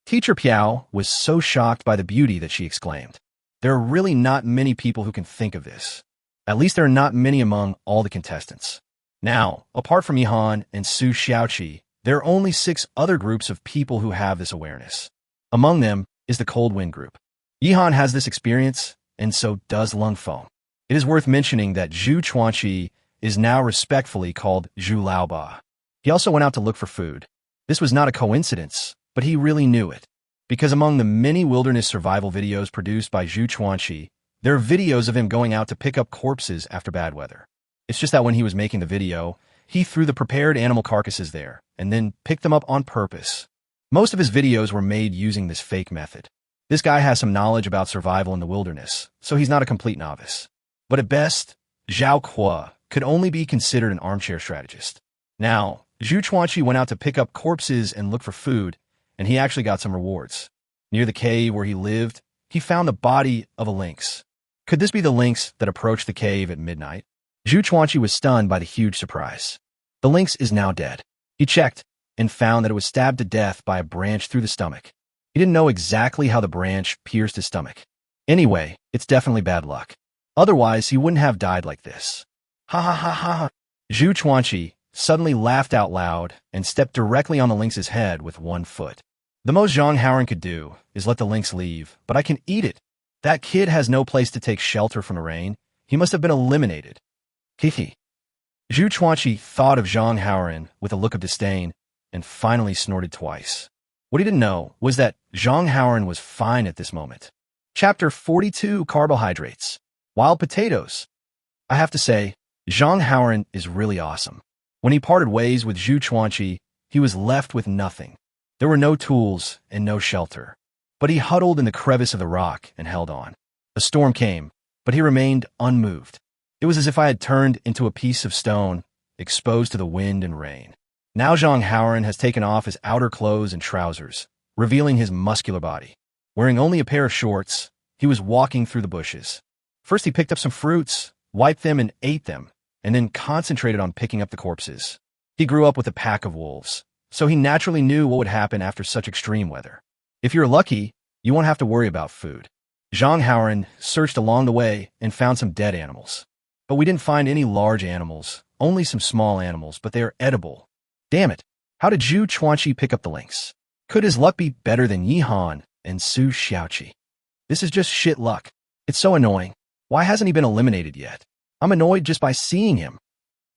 Teacher Piao was so shocked by the beauty that she exclaimed, there are really not many people who can think of this. At least there are not many among all the contestants. Now, apart from Yihan and Su Xiaoqi, there are only 6 other groups of people who have this awareness. Among them is the Cold Wind group. Yihan has this experience, and so does Lung Feng. It is worth mentioning that Zhu Chuanqi is now respectfully called Zhu Laoba. He also went out to look for food. This was not a coincidence, but he really knew it. Because among the many wilderness survival videos produced by Zhu Chuanqi, there are videos of him going out to pick up corpses after bad weather. It's just that when he was making the video, he threw the prepared animal carcasses there and then picked them up on purpose. Most of his videos were made using this fake method. This guy has some knowledge about survival in the wilderness, so he's not a complete novice. But at best, Zhao Kuo could only be considered an armchair strategist. Now, Zhu Chuanqi went out to pick up corpses and look for food, and he actually got some rewards. Near the cave where he lived, he found the body of a lynx. Could this be the lynx that approached the cave at midnight? Zhu Chuanqi was stunned by the huge surprise. The lynx is now dead. He checked and found that it was stabbed to death by a branch through the stomach. He didn't know exactly how the branch pierced his stomach. Anyway, it's definitely bad luck. Otherwise, he wouldn't have died like this. Ha ha ha ha ha. Zhu Chuanqi suddenly laughed out loud and stepped directly on the lynx's head with one foot. The most Zhang Haoren could do is let the lynx leave, but I can eat it. That kid has no place to take shelter from the rain. He must have been eliminated. Hihi. Zhu Chuanqi thought of Zhang Haoren with a look of disdain and finally snorted twice. What he didn't know was that Zhang Haoren was fine at this moment. Chapter 42, Carbohydrates. Wild potatoes. I have to say, Zhang Haoren is really awesome. When he parted ways with Zhu Chuanqi, he was left with nothing. There were no tools and no shelter. But he huddled in the crevice of the rock and held on. A storm came, but he remained unmoved. It was as if I had turned into a piece of stone, exposed to the wind and rain. Now Zhang Haoran has taken off his outer clothes and trousers, revealing his muscular body. Wearing only a pair of shorts, he was walking through the bushes. First he picked up some fruits, wiped them and ate them, and then concentrated on picking up the corpses. He grew up with a pack of wolves, so he naturally knew what would happen after such extreme weather. If you're lucky, you won't have to worry about food. Zhang Haoran searched along the way and found some dead animals. But we didn't find any large animals, only some small animals, but they are edible. Damn it, how did Zhu Chuanqi pick up the lynx? Could his luck be better than Yi Han and Su Xiaoqi? This is just shit luck. It's so annoying. Why hasn't he been eliminated yet? I'm annoyed just by seeing him.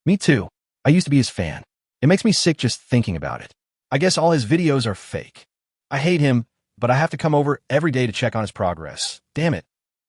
Me too. I used to be his fan. It makes me sick just thinking about it. I guess all his videos are fake. I hate him, but I have to come over every day to check on his progress. Damn it.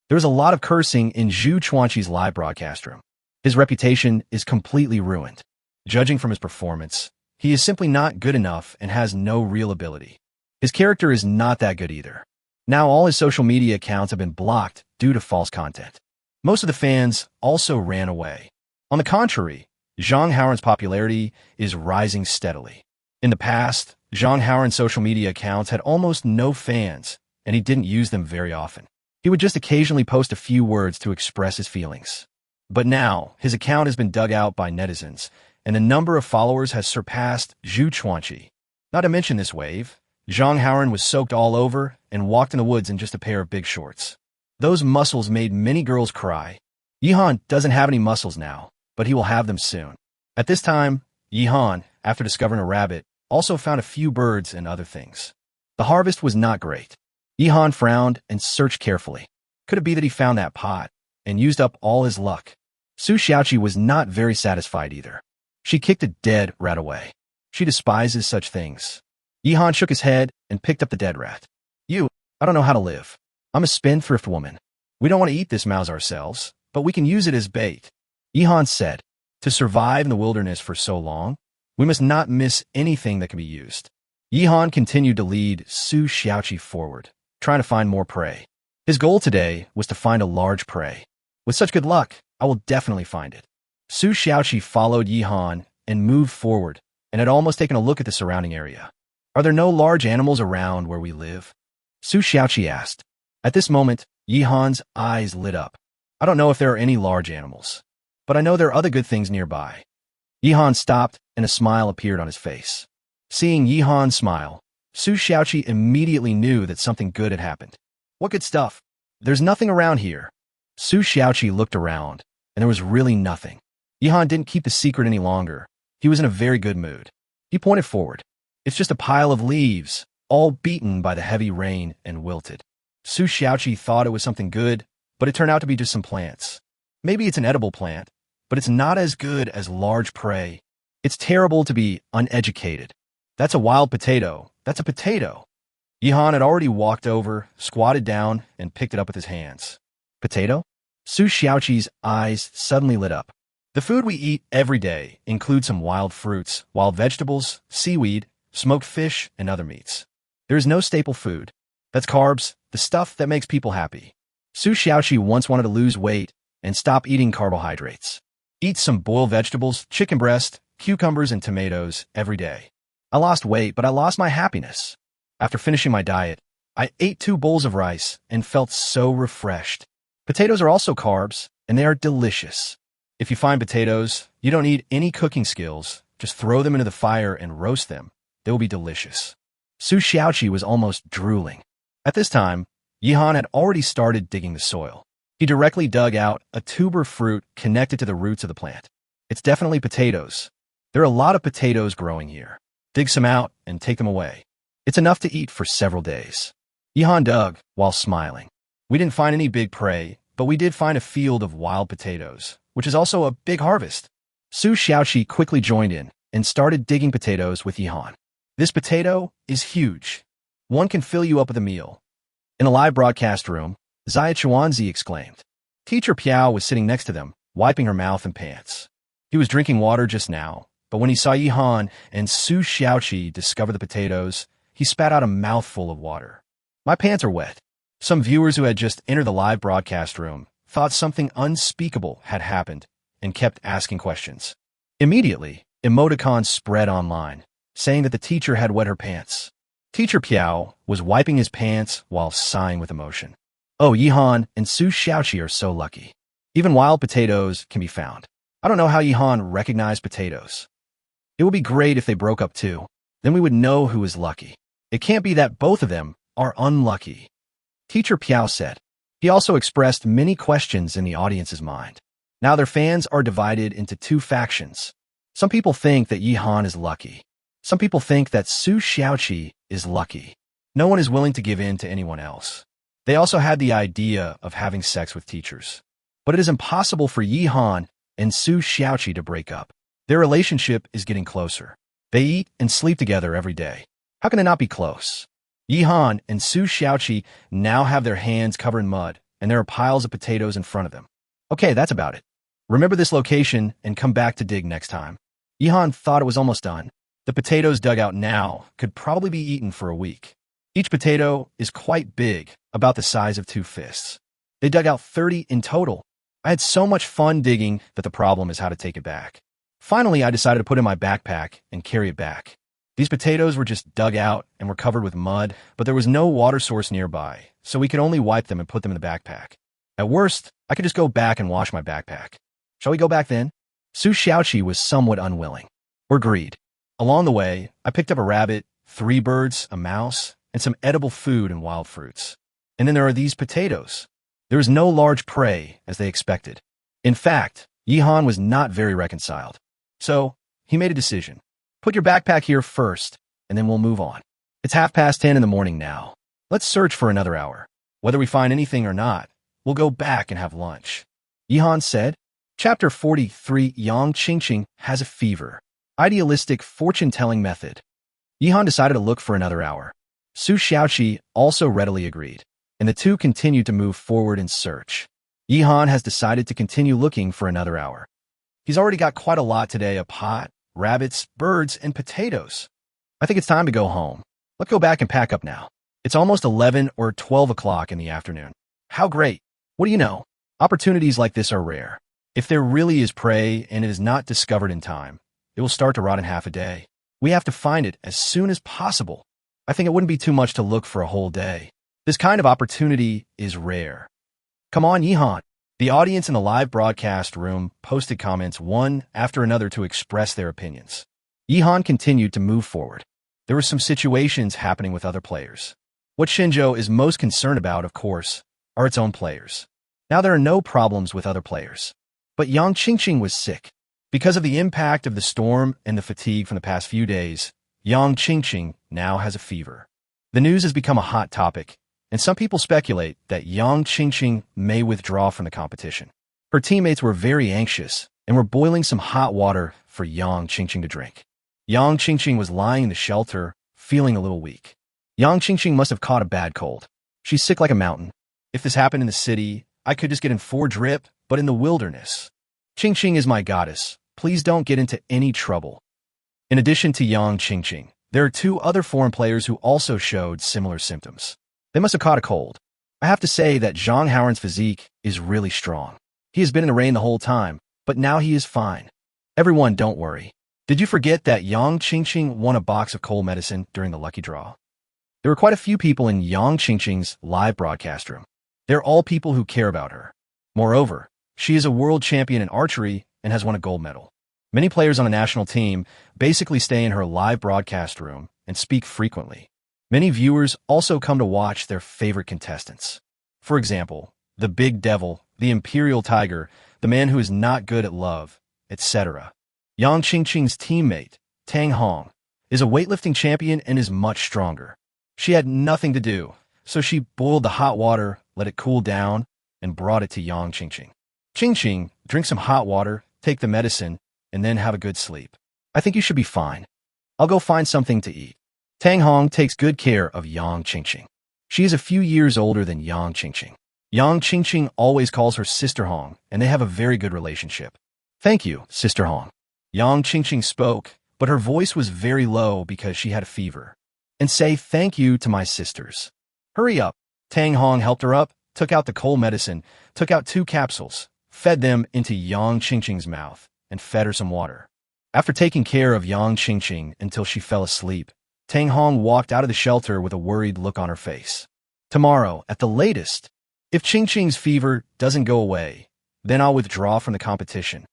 There was a lot of cursing in Zhu Chuanqi's live broadcast room. His reputation is completely ruined. Judging from his performance, he is simply not good enough and has no real ability. His character is not that good either. Now all his social media accounts have been blocked due to false content. Most of the fans also ran away. On the contrary, Zhang Haoran's popularity is rising steadily. In the past, Zhang Haoran's social media accounts had almost no fans, and he didn't use them very often. He would just occasionally post a few words to express his feelings. But now, his account has been dug out by netizens, and the number of followers has surpassed Zhu Chuanqi. Not to mention this wave, Zhang Haoran was soaked all over and walked in the woods in just a pair of big shorts. Those muscles made many girls cry. Yi Han doesn't have any muscles now, but he will have them soon. At this time, Yi Han, after discovering a rabbit, also found a few birds and other things. The harvest was not great. Yi Han frowned and searched carefully. Could it be that he found that pot and used up all his luck? Su Xiaoqi was not very satisfied either. She kicked a dead rat away. She despises such things. Yi Han shook his head and picked up the dead rat. I don't know how to live. I'm a spendthrift woman. We don't want to eat this mouse ourselves, but we can use it as bait. Yi Han said, to survive in the wilderness for so long, we must not miss anything that can be used. Yi Han continued to lead Su Xiaoqi forward, trying to find more prey. His goal today was to find a large prey. With such good luck, I will definitely find it. Su Xiaoqi followed Yi Han and moved forward, and had almost taken a look at the surrounding area. Are there no large animals around where we live? Su Xiaoqi asked. At this moment, Yi Han's eyes lit up. I don't know if there are any large animals, but I know there are other good things nearby. Yi Han stopped, and a smile appeared on his face. Seeing Yi Han smile, Su Xiaoqi immediately knew that something good had happened. What good stuff? There's nothing around here. Su Xiaoqi looked around, and there was really nothing. Yi Han didn't keep the secret any longer. He was in a very good mood. He pointed forward. It's just a pile of leaves, all beaten by the heavy rain and wilted. Su Xiaoqi thought it was something good, but it turned out to be just some plants. Maybe it's an edible plant, but it's not as good as large prey. It's terrible to be uneducated. That's a wild potato. That's a potato. Yi Han had already walked over, squatted down, and picked it up with his hands. Potato? Su Xiaoqi's eyes suddenly lit up. The food we eat every day includes some wild fruits, wild vegetables, seaweed, smoked fish, and other meats. There is no staple food. That's carbs, the stuff that makes people happy. Su Xiaoqi once wanted to lose weight and stop eating carbohydrates. Eat some boiled vegetables, chicken breast, cucumbers, and tomatoes every day. I lost weight, but I lost my happiness. After finishing my diet, I ate 2 bowls of rice and felt so refreshed. Potatoes are also carbs, and they are delicious. If you find potatoes, you don't need any cooking skills. Just throw them into the fire and roast them. They will be delicious. Su Xiaoqi was almost drooling. At this time, Yi Han had already started digging the soil. He directly dug out a tuber fruit connected to the roots of the plant. It's definitely potatoes. There are a lot of potatoes growing here. Dig some out and take them away. It's enough to eat for several days. Yi Han dug while smiling. We didn't find any big prey, but we did find a field of wild potatoes, which is also a big harvest. Su Xiaoqi quickly joined in and started digging potatoes with Yi Han. This potato is huge. One can fill you up with a meal. In the live broadcast room, Zia Chuanzi exclaimed. Teacher Piao was sitting next to them, wiping her mouth and pants. He was drinking water just now, but when he saw Yi Han and Su Xiaoqi discover the potatoes, he spat out a mouthful of water. My pants are wet. Some viewers who had just entered the live broadcast room thought something unspeakable had happened and kept asking questions. Immediately, Emoticons spread online, saying that the teacher had wet her pants. Teacher Piao was wiping his pants while sighing with emotion. Oh, Yihan and Su Xiaoqi are so lucky. Even wild potatoes can be found. I don't know how Yihan recognized potatoes. It would be great if they broke up too. Then we would know who is lucky. It can't be that both of them are unlucky. Teacher Piao said. He also expressed many questions in the audience's mind. Now their fans are divided into two factions. Some people think that Yihan is lucky. Some people think that Su Xiaoqi is lucky. No one is willing to give in to anyone else. They also had the idea of having sex with teachers. But it is impossible for Yihan and Su Xiaoqi to break up. Their relationship is getting closer. They eat and sleep together every day. How can it not be close? Yihan and Su Xiaoqi now have their hands covered in mud, and there are piles of potatoes in front of them. Okay, that's about it. Remember this location and come back to dig next time. Yihan thought it was almost done. The potatoes dug out now could probably be eaten for a week. Each potato is quite big, about the size of 2 fists. They dug out 30 in total. I had so much fun digging that the problem is how to take it back. Finally, I decided to put it in my backpack and carry it back. These potatoes were just dug out and were covered with mud, but there was no water source nearby, so we could only wipe them and put them in the backpack. At worst, I could just go back and wash my backpack. Shall we go back then? Su Xiaoqi was somewhat unwilling, or agreed. Along the way, I picked up a rabbit, 3 birds, a mouse, and some edible food and wild fruits. And then there are these potatoes. There is no large prey, as they expected. In fact, Yihan was not very reconciled. So, he made a decision. Put your backpack here first, and then we'll move on. It's 10:30 in the morning now. Let's search for another hour. Whether we find anything or not, we'll go back and have lunch. Yihan said. Chapter 43, Yang Qingqing has a fever. Idealistic fortune-telling method. Yihan decided to look for another hour. Su Xiaoqi also readily agreed, and the two continued to move forward in search. Yihan has decided to continue looking for another hour. He's already got quite a lot today, a pot, rabbits, birds, and potatoes. I think it's time to go home. Let's go back and pack up now. It's almost 11 or 12 o'clock in the afternoon. How great. What do you know? Opportunities like this are rare. If there really is prey and it is not discovered in time, it will start to rot in half a day. We have to find it as soon as possible. I think it wouldn't be too much to look for a whole day. This kind of opportunity is rare. Come on, Yihan. The audience in the live broadcast room posted comments one after another to express their opinions. Yihan continued to move forward. There were some situations happening with other players. What Shinjo is most concerned about, of course, are its own players. Now there are no problems with other players. But Yang Qingqing was sick. Because of the impact of the storm and the fatigue from the past few days, Yang Qingqing now has a fever. The news has become a hot topic, and some people speculate that Yang Qingqing may withdraw from the competition. Her teammates were very anxious and were boiling some hot water for Yang Qingqing to drink. Yang Qingqing was lying in the shelter, feeling a little weak. Yang Qingqing must have caught a bad cold. She's sick like a mountain. If this happened in the city, I could just get in 4 drip, but in the wilderness. Qingqing is my goddess. Please don't get into any trouble. In addition to Yang Qingqing, there are 2 other foreign players who also showed similar symptoms. They must have caught a cold. I have to say that Zhang Haoren's physique is really strong. He has been in the rain the whole time, but now he is fine. Everyone, don't worry. Did you forget that Yang Qingqing won a box of cold medicine during the lucky draw? There were quite a few people in Yang Qingqing's live broadcast room. They're all people who care about her. Moreover, she is a world champion in archery and has won a gold medal. Many players on the national team basically stay in her live broadcast room and speak frequently. Many viewers also come to watch their favorite contestants. For example, the Big Devil, the Imperial Tiger, the man who is not good at love, etc. Yang Qingqing's teammate, Tang Hong, is a weightlifting champion and is much stronger. She had nothing to do, so she boiled the hot water, let it cool down, and brought it to Yang Qingqing. Qingqing, drink some hot water, take the medicine, and then have a good sleep. I think you should be fine. I'll go find something to eat. Tang Hong takes good care of Yang Qingqing. She is a few years older than Yang Qingqing. Yang Qingqing always calls her Sister Hong, and they have a very good relationship. Thank you, Sister Hong. Yang Qingqing spoke, but her voice was very low because she had a fever. And say thank you to my sisters. Hurry up. Tang Hong helped her up, took out the cold medicine, took out 2 capsules, fed them into Yang Qingqing's mouth, and fed her some water. After taking care of Yang Qingqing until she fell asleep, Tang Hong walked out of the shelter with a worried look on her face. Tomorrow, at the latest, if Qingqing's fever doesn't go away, then I'll withdraw from the competition.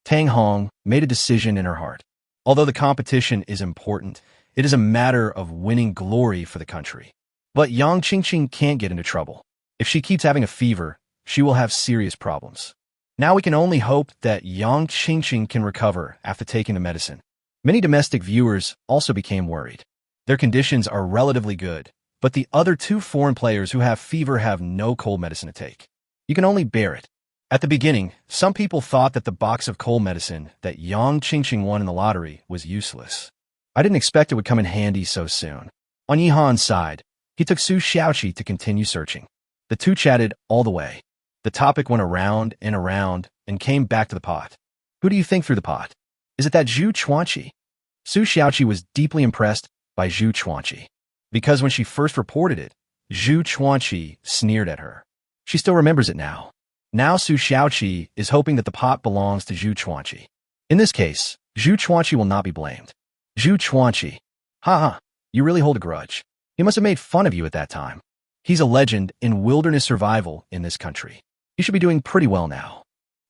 Tang Hong made a decision in her heart. Although the competition is important, it is a matter of winning glory for the country. But Yang Qingqing can't get into trouble. If she keeps having a fever, she will have serious problems. Now we can only hope that Yang Qingqing can recover after taking the medicine. Many domestic viewers also became worried. Their conditions are relatively good, but the other two foreign players who have fever have no cold medicine to take. You can only bear it. At the beginning, some people thought that the box of cold medicine that Yang Qingqing won in the lottery was useless. I didn't expect it would come in handy so soon. On Yihan's side, he took Su Xiaoqi to continue searching. The two chatted all the way. The topic went around and came back to the pot. Who do you think threw the pot? Is it that Zhu Chuanqi? Su Xiaoqi was deeply impressed by Zhu Chuanqi, because when she first reported it, Zhu Chuanqi sneered at her. She still remembers it now. Now Su Xiaoqi is hoping that the pot belongs to Zhu Chuanqi. In this case, Zhu Chuanqi will not be blamed. Zhu Chuanqi. Ha, you really hold a grudge. He must have made fun of you at that time. He's a legend in wilderness survival in this country. He should be doing pretty well now.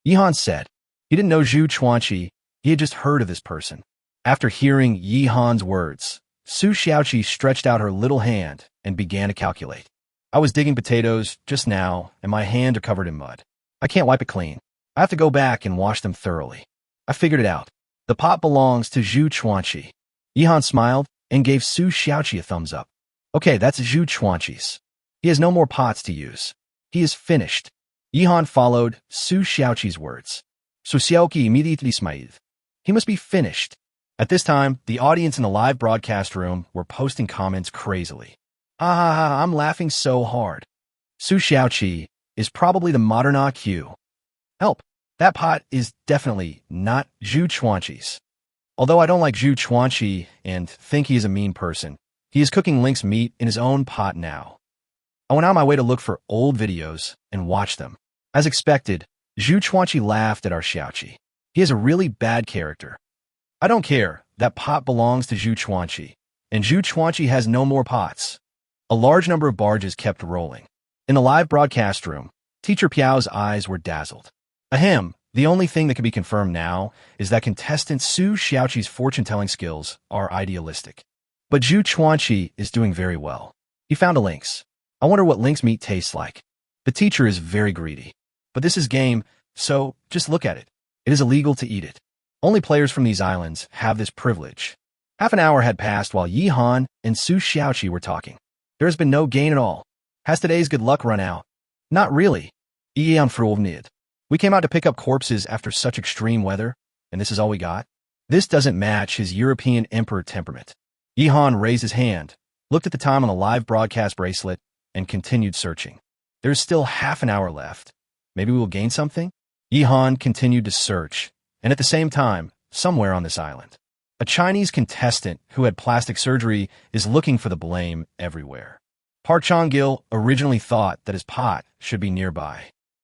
Yihan said. He didn't know Zhu Chuanqi, he had just heard of this person. After hearing Yihan's words, Su Xiaoqi stretched out her little hand and began to calculate. I was digging potatoes just now, and my hands are covered in mud. I can't wipe it clean. I have to go back and wash them thoroughly. I figured it out. The pot belongs to Zhu Chuanqi. Yihan smiled and gave Su Xiaoqi a thumbs up. Okay, that's Zhu Chuanqi's. He has no more pots to use. He is finished. Yihan followed Su Xiaoqi's words. Su Xiaoqi immediately smiled. He must be finished. At this time, the audience in the live broadcast room were posting comments crazily. I'm laughing so hard. Su Xiaoqi is probably the modern IQ. Help, that pot is definitely not Zhu Chuanqi's. Although I don't like Zhu Chuanqi and think he is a mean person, he is cooking lynx meat in his own pot now. I went out my way to look for old videos and watch them. As expected, Zhu Chuanqi laughed at our Xiaoqi. He has a really bad character. I don't care, that pot belongs to Zhu Chuanqi, and Zhu Chuanqi has no more pots. A large number of barges kept rolling. In the live broadcast room, Teacher Piao's eyes were dazzled. Ahem, the only thing that can be confirmed now is that contestant Su Xiaoqi's fortune-telling skills are idealistic. But Zhu Chuanqi is doing very well. He found a lynx. I wonder what lynx meat tastes like. The teacher is very greedy. But this is game, so just look at it. It is illegal to eat it. Only players from these islands have this privilege. Half an hour had passed while Yihan and Su Xiaoqi were talking. There has been no gain at all. Has today's good luck run out? Not really. We came out to pick up corpses after such extreme weather, and this is all we got? This doesn't match his European emperor temperament. Yihan raised his hand, looked at the time on the live broadcast bracelet, and continued searching. There's still half an hour left. Maybe we will gain something? Yihan continued to search, and at the same time, somewhere on this island, a Chinese contestant who had plastic surgery is looking for the blame everywhere. Park Chong-gil originally thought that his pot should be nearby.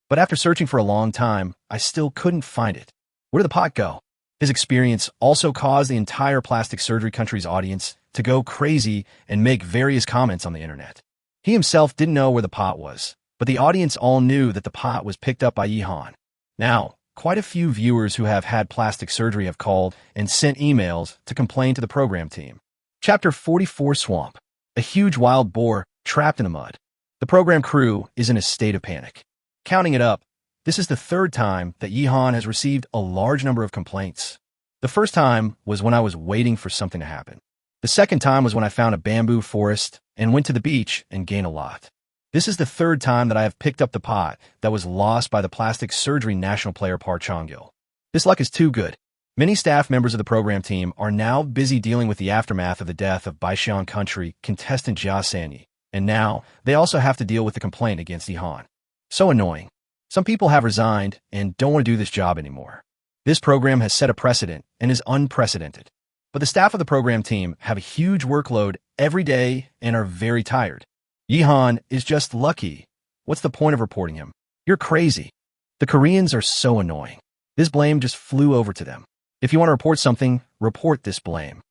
But after searching for a long time, I still couldn't find it. Where did the pot go? His experience also caused the entire plastic surgery country's audience to go crazy and make various comments on the internet. He himself didn't know where the pot was, but the audience all knew that the pot was picked up by Yihan. Now, quite a few viewers who have had plastic surgery have called and sent emails to complain to the program team. Chapter 44 Swamp. A huge wild boar trapped in the mud. The program crew is in a state of panic. Counting it up, this is the third time that Yihan has received a large number of complaints. The first time was when I was waiting for something to happen. The second time was when I found a bamboo forest and went to the beach and gained a lot. This is the third time that I have picked up the pot that was lost by the plastic surgery national player Park Chong-gil. This luck is too good. Many staff members of the program team are now busy dealing with the aftermath of the death of Baishan country contestant Jia Sanyi, and now they also have to deal with the complaint against Yihan. So annoying. Some people have resigned and don't want to do this job anymore. This program has set a precedent and is unprecedented. But the staff of the program team have a huge workload every day and are very tired. Yihan is just lucky. What's the point of reporting him? You're crazy. The Koreans are so annoying. This blame just flew over to them. If you want to report something, report this blame.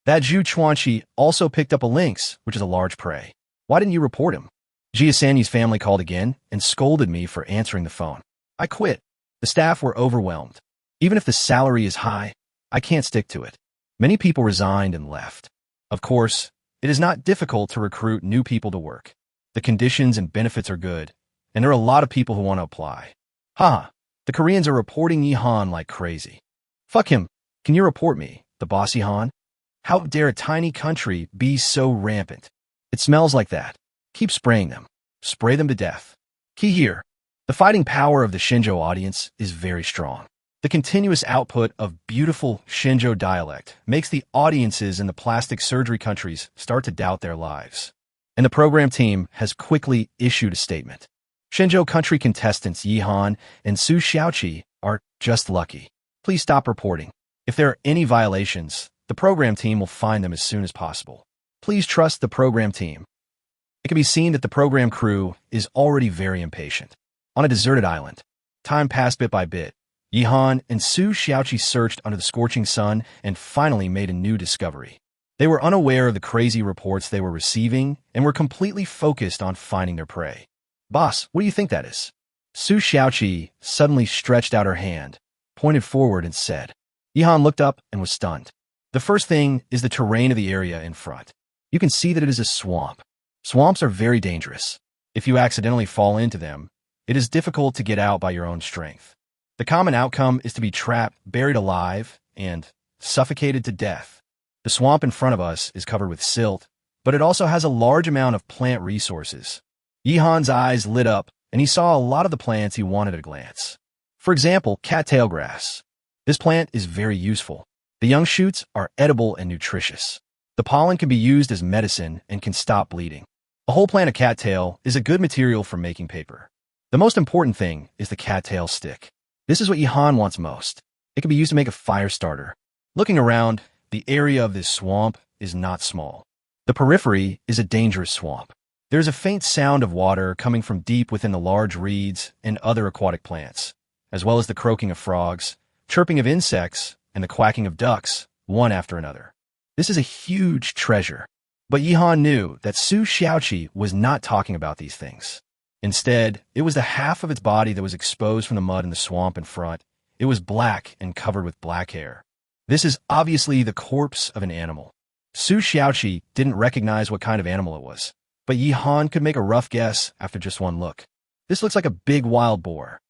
That Zhu Chuanqi also picked up a lynx, which is a large prey. Why didn't you report him? Jia Sanyi's family called again and scolded me for answering the phone. I quit. The staff were overwhelmed. Even if the salary is high, I can't stick to it. Many people resigned and left. Of course, it is not difficult to recruit new people to work. The conditions and benefits are good, and there are a lot of people who want to apply. Haha, the Koreans are reporting Yihan like crazy. Fuck him. Can you report me, the boss Yihan? How dare a tiny country be so rampant? It smells like that. Keep spraying them. Spray them to death. Key here. The fighting power of the Shenzhou audience is very strong. The continuous output of beautiful Shenzhou dialect makes the audiences in the plastic surgery countries start to doubt their lives. And the program team has quickly issued a statement. Shenzhou country contestants Yihan and Su Xiaoqi are just lucky. Please stop reporting. If there are any violations, the program team will find them as soon as possible. Please trust the program team. It can be seen that the program crew is already very impatient. On a deserted island, time passed bit by bit. Yihan and Su Xiaoqi searched under the scorching sun and finally made a new discovery. They were unaware of the crazy reports they were receiving and were completely focused on finding their prey. Boss, what do you think that is? Su Xiaoqi suddenly stretched out her hand, pointed forward and said. Yihan looked up and was stunned. The first thing is the terrain of the area in front. You can see that it is a swamp. Swamps are very dangerous. If you accidentally fall into them, it is difficult to get out by your own strength. The common outcome is to be trapped, buried alive, and suffocated to death. The swamp in front of us is covered with silt, but it also has a large amount of plant resources. Yihan's eyes lit up, and he saw a lot of the plants he wanted at a glance. For example, cattail grass. This plant is very useful. The young shoots are edible and nutritious. The pollen can be used as medicine and can stop bleeding. A whole plant of cattail is a good material for making paper. The most important thing is the cattail stick. This is what Yihan wants most. It can be used to make a fire starter. Looking around, the area of this swamp is not small. The periphery is a dangerous swamp. There is a faint sound of water coming from deep within the large reeds and other aquatic plants, as well as the croaking of frogs, chirping of insects, and the quacking of ducks, one after another. This is a huge treasure. But Yihan knew that Su Xiaoqi was not talking about these things. Instead, it was the half of its body that was exposed from the mud in the swamp in front. It was black and covered with black hair. This is obviously the corpse of an animal. Su Xiaoqi didn't recognize what kind of animal it was, but Yihan could make a rough guess after just one look. This looks like a big wild boar.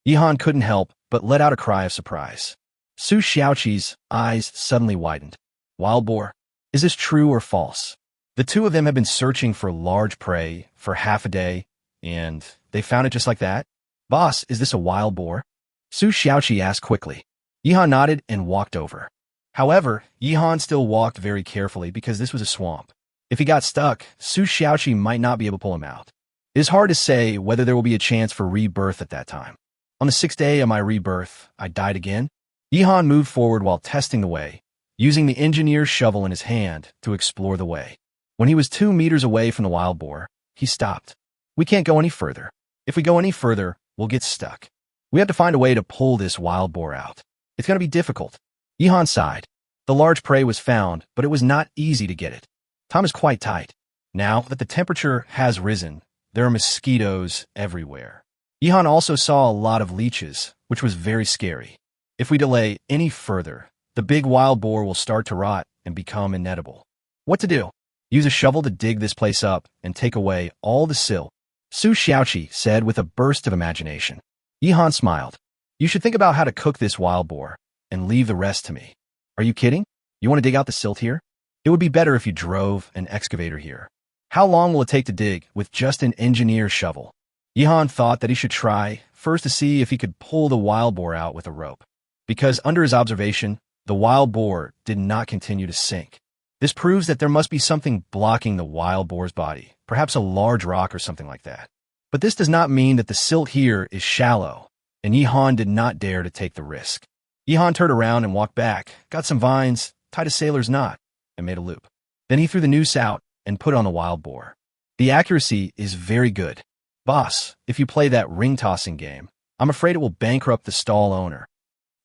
Yihan couldn't help but let out a cry of surprise. Su Xiaoqi's eyes suddenly widened. Wild boar? Is this true or false? The two of them had been searching for large prey for half a day, and they found it just like that? Boss, is this a wild boar? Su Xiaoqi asked quickly. Yihan nodded and walked over. However, Yihan still walked very carefully because this was a swamp. If he got stuck, Su Xiaoqi might not be able to pull him out. It is hard to say whether there will be a chance for rebirth at that time. On the 6th day of my rebirth, I died again. Yihan moved forward while testing the way, using the engineer's shovel in his hand to explore the way. When he was 2 meters away from the wild boar, he stopped. We can't go any further. If we go any further, we'll get stuck. We have to find a way to pull this wild boar out. It's going to be difficult. Yihan sighed. The large prey was found, but it was not easy to get it. Time is quite tight. Now that the temperature has risen, there are mosquitoes everywhere. Yihan also saw a lot of leeches, which was very scary. If we delay any further, the big wild boar will start to rot and become inedible. What to do? Use a shovel to dig this place up and take away all the silt. Su Xiaoqi said with a burst of imagination. Yihan smiled. You should think about how to cook this wild boar and leave the rest to me. Are you kidding? You want to dig out the silt here? It would be better if you drove an excavator here. How long will it take to dig with just an engineer's shovel? Yihan thought that he should try first to see if he could pull the wild boar out with a rope. Because under his observation, the wild boar did not continue to sink. This proves that there must be something blocking the wild boar's body, perhaps a large rock or something like that. But this does not mean that the silt here is shallow, and Yihan did not dare to take the risk. Yihan turned around and walked back, got some vines, tied a sailor's knot, and made a loop. Then he threw the noose out and put on the wild boar. The accuracy is very good. Boss, if you play that ring-tossing game, I'm afraid it will bankrupt the stall owner.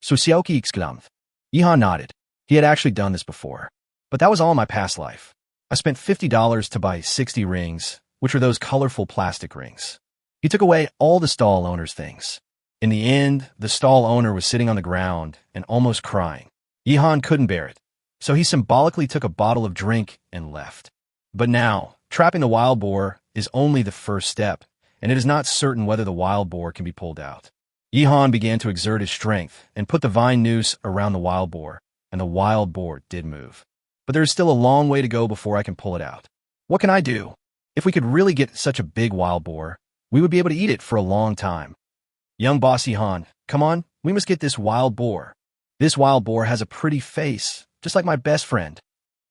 Su Xiaoqi exclaimed. Yihan nodded. He had actually done this before. But that was all in my past life. I spent $50 to buy 60 rings, which were those colorful plastic rings. He took away all the stall owner's things. In the end, the stall owner was sitting on the ground and almost crying. Yihan couldn't bear it, so he symbolically took a bottle of drink and left. But now, trapping the wild boar is only the first step, and it is not certain whether the wild boar can be pulled out. Yihan began to exert his strength and put the vine noose around the wild boar, and the wild boar did move. But there is still a long way to go before I can pull it out. What can I do? If we could really get such a big wild boar, we would be able to eat it for a long time. Young boss Yihan, come on, we must get this wild boar. This wild boar has a pretty face, just like my best friend.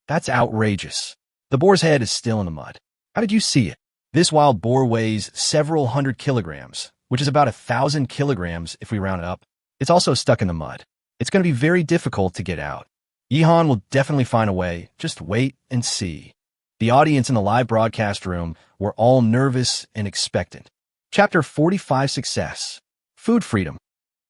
That's outrageous. The boar's head is still in the mud. How did you see it? This wild boar weighs several hundred kilograms, which is about 1,000 kilograms if we round it up. It's also stuck in the mud. It's going to be very difficult to get out. Yihan will definitely find a way. Just wait and see. The audience in the live broadcast room were all nervous and expectant. Chapter 45 Success. Food Freedom.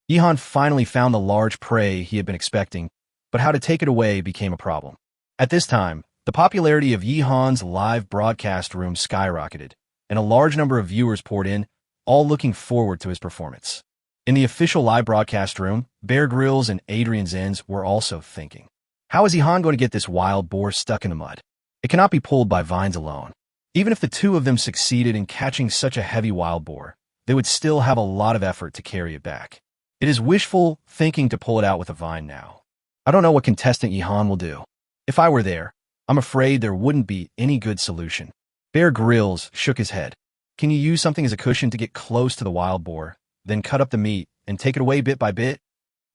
Yihan finally found the large prey he had been expecting, but how to take it away became a problem. At this time, the popularity of Yihan's live broadcast room skyrocketed, and a large number of viewers poured in, all looking forward to his performance. In the official live broadcast room, Bear Grylls and Adrian Zenz were also thinking, how is Yihan going to get this wild boar stuck in the mud? It cannot be pulled by vines alone. Even if the two of them succeeded in catching such a heavy wild boar, they would still have a lot of effort to carry it back. It is wishful thinking to pull it out with a vine now. I don't know what contestant Yihan will do. If I were there, I'm afraid there wouldn't be any good solution. Bear Grylls shook his head. Can you use something as a cushion to get close to the wild boar, then cut up the meat and take it away bit by bit?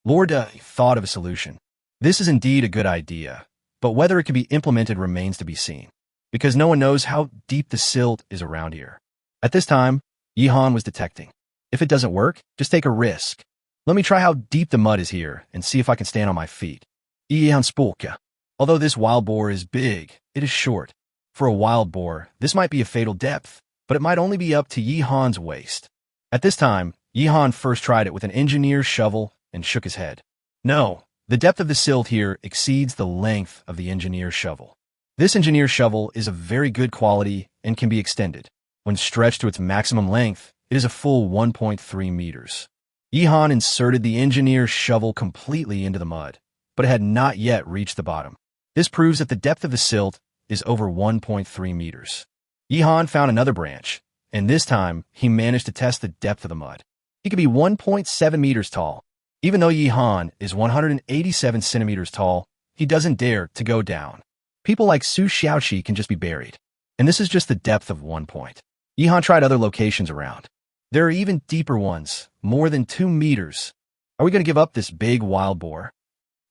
Lorda thought of a solution. This is indeed a good idea, but whether it can be implemented remains to be seen, because no one knows how deep the silt is around here. At this time, Yihan was detecting. If it doesn't work, just take a risk. Let me try how deep the mud is here and see if I can stand on my feet. Yihan Spolka. Although this wild boar is big, it is short. For a wild boar, this might be a fatal depth, but it might only be up to Yihan's waist. At this time, Yihan first tried it with an engineer's shovel and shook his head. No, the depth of the silt here exceeds the length of the engineer's shovel. This engineer's shovel is of very good quality and can be extended. When stretched to its maximum length, it is a full 1.3 meters. Yihan inserted the engineer's shovel completely into the mud, but it had not yet reached the bottom. This proves that the depth of the silt is over 1.3 meters. Yihan found another branch, and this time he managed to test the depth of the mud. He could be 1.7 meters tall. Even though Yihan is 187 centimeters tall, he doesn't dare to go down. People like Su Xiaoqi can just be buried. And this is just the depth of 1 point. Yihan tried other locations around. There are even deeper ones, more than 2 meters. Are we going to give up this big wild boar?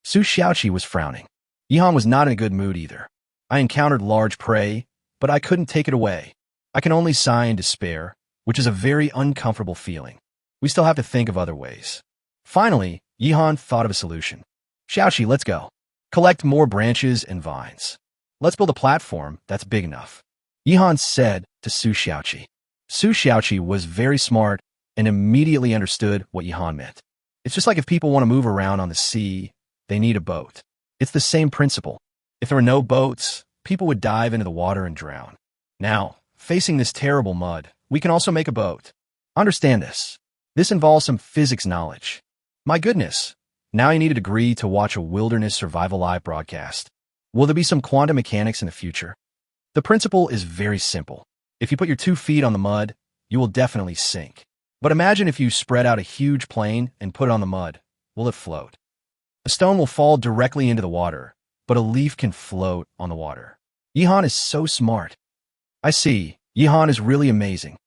Su Xiaoqi was frowning. Yihan was not in a good mood either. I encountered large prey, but I couldn't take it away. I can only sigh in despair, which is a very uncomfortable feeling. We still have to think of other ways. Finally, Yihan thought of a solution. Xiaoqi, let's go. Collect more branches and vines. Let's build a platform that's big enough. Yihan said to Su Xiaoqi. Su Xiaoqi was very smart and immediately understood what Yihan meant. It's just like if people want to move around on the sea, they need a boat. It's the same principle. If there were no boats, people would dive into the water and drown. Now, facing this terrible mud, we can also make a boat. Understand this. This involves some physics knowledge. My goodness, now you need a degree to watch a wilderness survival live broadcast. Will there be some quantum mechanics in the future? The principle is very simple. If you put your 2 feet on the mud, you will definitely sink. But imagine if you spread out a huge plane and put it on the mud. Will it float? A stone will fall directly into the water, but a leaf can float on the water. Yihan is so smart. I see. Yihan is really amazing.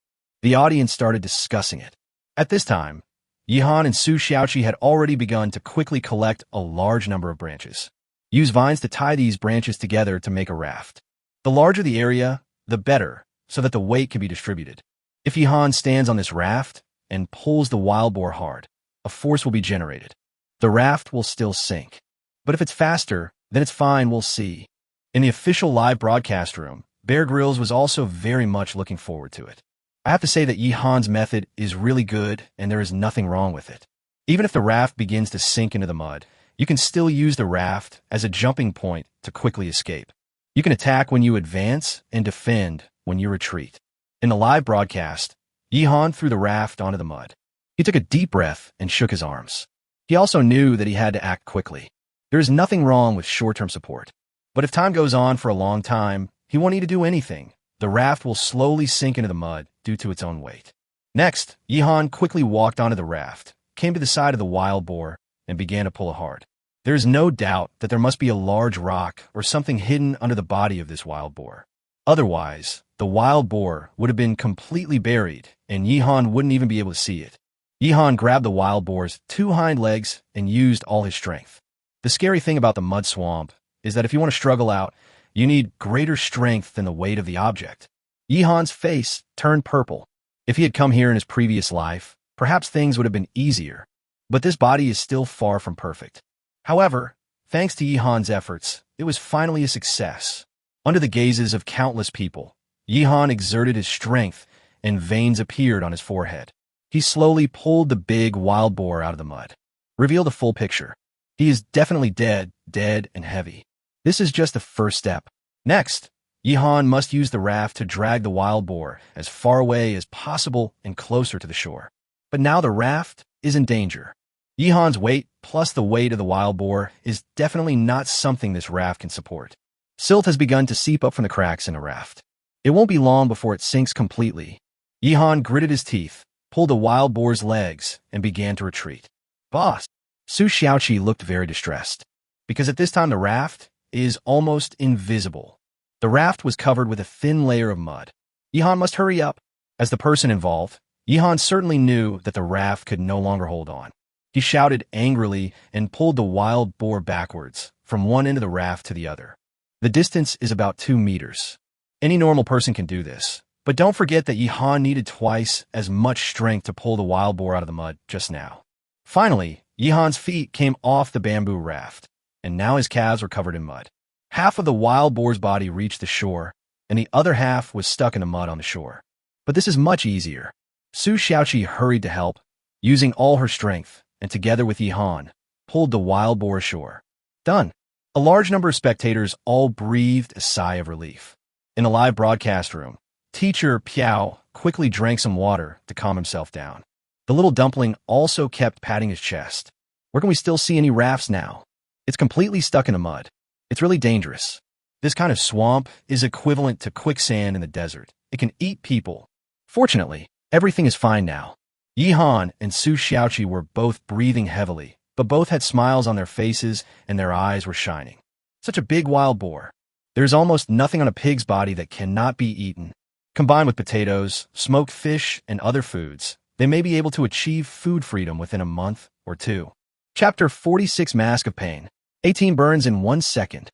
The audience started discussing it. At this time, Yihan and Su Xiaoqi had already begun to quickly collect a large number of branches. Use vines to tie these branches together to make a raft. The larger the area, the better, so that the weight can be distributed. If Yihan stands on this raft and pulls the wild boar hard, a force will be generated. The raft will still sink. But if it's faster, then it's fine, we'll see. In the official live broadcast room, Bear Grylls was also very much looking forward to it. I have to say that Yihan's method is really good and there is nothing wrong with it. Even if the raft begins to sink into the mud, you can still use the raft as a jumping point to quickly escape. You can attack when you advance and defend when you retreat. In the live broadcast, Yihan threw the raft onto the mud. He took a deep breath and shook his arms. He also knew that he had to act quickly. There is nothing wrong with short-term support. But if time goes on for a long time, he won't need to do anything. The raft will slowly sink into the mud due to its own weight. Next, Yihan quickly walked onto the raft, came to the side of the wild boar, and began to pull it hard. There is no doubt that there must be a large rock or something hidden under the body of this wild boar. Otherwise, the wild boar would have been completely buried, and Yihan wouldn't even be able to see it. Yihan grabbed the wild boar's 2 hind legs and used all his strength. The scary thing about the mud swamp is that if you want to struggle out, you need greater strength than the weight of the object. Yihan's face turned purple. If he had come here in his previous life, perhaps things would have been easier. But this body is still far from perfect. However, thanks to Yihan's efforts, it was finally a success. Under the gazes of countless people, Yihan exerted his strength and veins appeared on his forehead. He slowly pulled the big wild boar out of the mud. Reveal the full picture. He is definitely dead and heavy. This is just the first step. Next, Yihan must use the raft to drag the wild boar as far away as possible and closer to the shore. But now the raft is in danger. Yihan's weight plus the weight of the wild boar is definitely not something this raft can support. Silt has begun to seep up from the cracks in the raft. It won't be long before it sinks completely. Yihan gritted his teeth, pulled the wild boar's legs, and began to retreat. Boss! Su Xiaoqi looked very distressed, because at this time the raft is almost invisible. The raft was covered with a thin layer of mud. Yihan must hurry up. As the person involved, Yihan certainly knew that the raft could no longer hold on. He shouted angrily and pulled the wild boar backwards, from one end of the raft to the other. The distance is about 2 meters. Any normal person can do this, but don't forget that Yihan needed twice as much strength to pull the wild boar out of the mud just now. Finally, Yihan's feet came off the bamboo raft, and now his calves were covered in mud. Half of the wild boar's body reached the shore, and the other half was stuck in the mud on the shore. But this is much easier. Su Xiaoqi hurried to help, using all her strength, and together with Yihan, pulled the wild boar ashore. Done. A large number of spectators all breathed a sigh of relief. In the live broadcast room, teacher Piao quickly drank some water to calm himself down. The little dumpling also kept patting his chest. Where can we still see any rafts now? It's completely stuck in the mud. It's really dangerous. This kind of swamp is equivalent to quicksand in the desert. It can eat people. Fortunately, everything is fine now. Yihan and Su Xiaoqi were both breathing heavily, but both had smiles on their faces and their eyes were shining. Such a big wild boar. There's almost nothing on a pig's body that cannot be eaten. Combined with potatoes, smoked fish, and other foods, they may be able to achieve food freedom within a month or 2. Chapter 46 Mask of Pain. 18 burns in 1 second.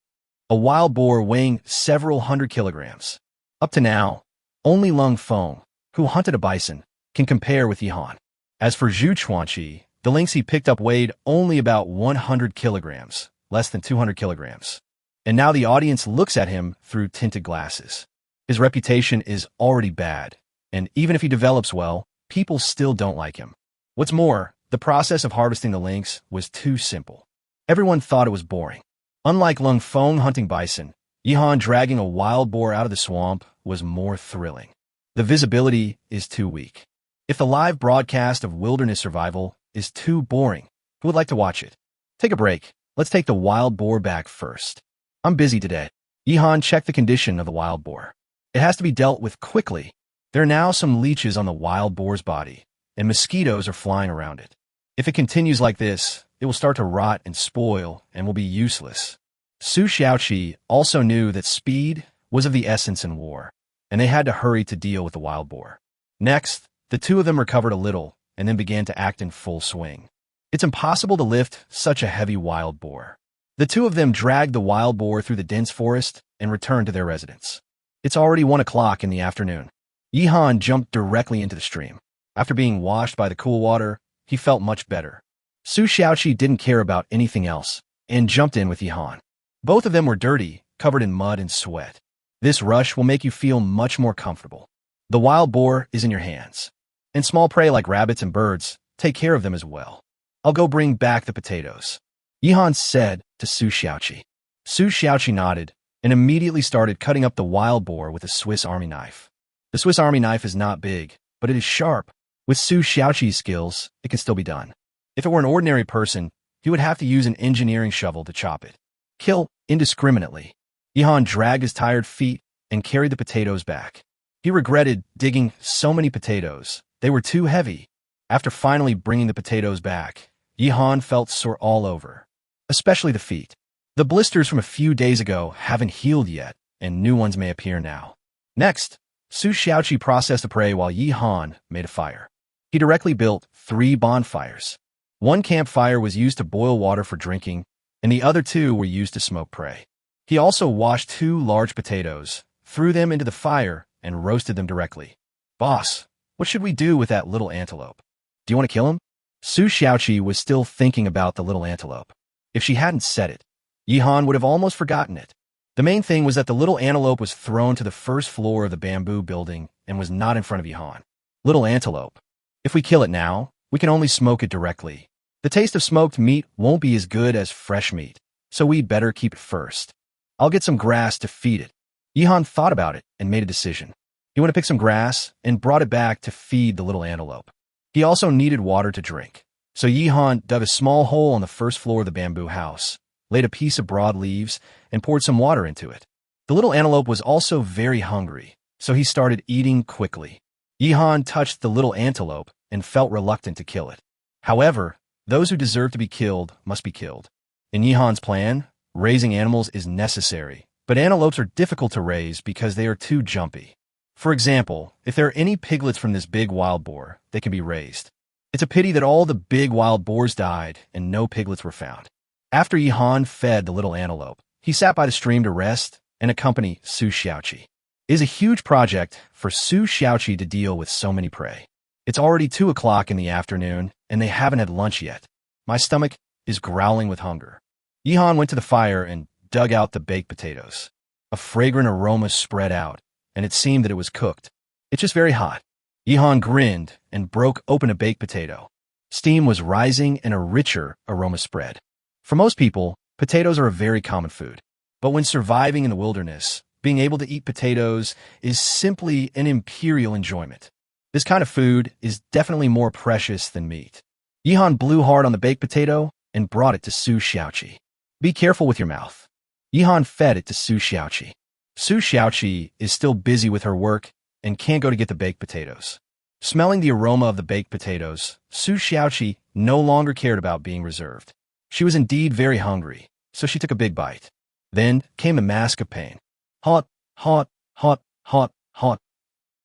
A wild boar weighing several hundred kilograms. Up to now, only Lung Feng, who hunted a bison, can compare with Yihan. As for Zhu Chuanqi, the lynx he picked up weighed only about 100 kilograms, less than 200 kilograms. And now the audience looks at him through tinted glasses. His reputation is already bad, and even if he develops well, people still don't like him. What's more, the process of harvesting the lynx was too simple. Everyone thought it was boring. Unlike Lung Feng hunting bison, Yihan dragging a wild boar out of the swamp was more thrilling. The visibility is too weak. If the live broadcast of wilderness survival is too boring, who would like to watch it? Take a break. Let's take the wild boar back first. I'm busy today. Yihan checked the condition of the wild boar. It has to be dealt with quickly. There are now some leeches on the wild boar's body, and mosquitoes are flying around it. If it continues like this, it will start to rot and spoil and will be useless. Su Xiaoqi also knew that speed was of the essence in war, and they had to hurry to deal with the wild boar. Next, the two of them recovered a little and then began to act in full swing. It's impossible to lift such a heavy wild boar. The two of them dragged the wild boar through the dense forest and returned to their residence. It's already 1 o'clock in the afternoon. Yihan jumped directly into the stream. After being washed by the cool water, he felt much better. Su Xiaoqi didn't care about anything else and jumped in with Yihan. Both of them were dirty, covered in mud and sweat. This rush will make you feel much more comfortable. The wild boar is in your hands. And small prey like rabbits and birds, take care of them as well. I'll go bring back the potatoes. Yihan said to Su Xiaoqi. Su Xiaoqi nodded and immediately started cutting up the wild boar with a Swiss Army knife. The Swiss Army knife is not big, but it is sharp. With Su Xiaoqi's skills, it can still be done. If it were an ordinary person, he would have to use an engineering shovel to chop it. Kill indiscriminately. Yihan dragged his tired feet and carried the potatoes back. He regretted digging so many potatoes. They were too heavy. After finally bringing the potatoes back, Yihan felt sore all over, especially the feet. The blisters from a few days ago haven't healed yet, and new ones may appear now. Next, Su Xiaoqi processed the prey while Yihan made a fire. He directly built 3 bonfires. One campfire was used to boil water for drinking, and the other 2 were used to smoke prey. He also washed 2 large potatoes, threw them into the fire, and roasted them directly. Boss, what should we do with that little antelope? Do you want to kill him? Su Xiaoqi was still thinking about the little antelope. If she hadn't said it, Yihan would have almost forgotten it. The main thing was that the little antelope was thrown to the first floor of the bamboo building and was not in front of Yihan. Little antelope. If we kill it now, we can only smoke it directly. The taste of smoked meat won't be as good as fresh meat, so we'd better keep it first. I'll get some grass to feed it. Yihan thought about it and made a decision. He went to pick some grass and brought it back to feed the little antelope. He also needed water to drink, so Yihan dug a small hole on the first floor of the bamboo house, laid a piece of broad leaves, and poured some water into it. The little antelope was also very hungry, so he started eating quickly. Yihan touched the little antelope and felt reluctant to kill it. However, those who deserve to be killed must be killed. In Yihan's plan, raising animals is necessary, but antelopes are difficult to raise because they are too jumpy. For example, if there are any piglets from this big wild boar, they can be raised. It's a pity that all the big wild boars died and no piglets were found. After Yihan fed the little antelope, he sat by the stream to rest and accompany Su Xiaoqi. It is a huge project for Su Xiaoqi to deal with so many prey. It's already 2 o'clock in the afternoon, and they haven't had lunch yet. My stomach is growling with hunger. Yihan went to the fire and dug out the baked potatoes. A fragrant aroma spread out, and it seemed that it was cooked. It's just very hot. Yihan grinned and broke open a baked potato. Steam was rising and a richer aroma spread. For most people, potatoes are a very common food. But when surviving in the wilderness, being able to eat potatoes is simply an imperial enjoyment. This kind of food is definitely more precious than meat. Yihan blew hard on the baked potato and brought it to Su Xiaoqi. Be careful with your mouth. Yihan fed it to Su Xiaoqi. Su Xiaoqi is still busy with her work and can't go to get the baked potatoes. Smelling the aroma of the baked potatoes, Su Xiaoqi no longer cared about being reserved. She was indeed very hungry, so she took a big bite. Then came a mask of pain. Hot, hot, hot, hot, hot.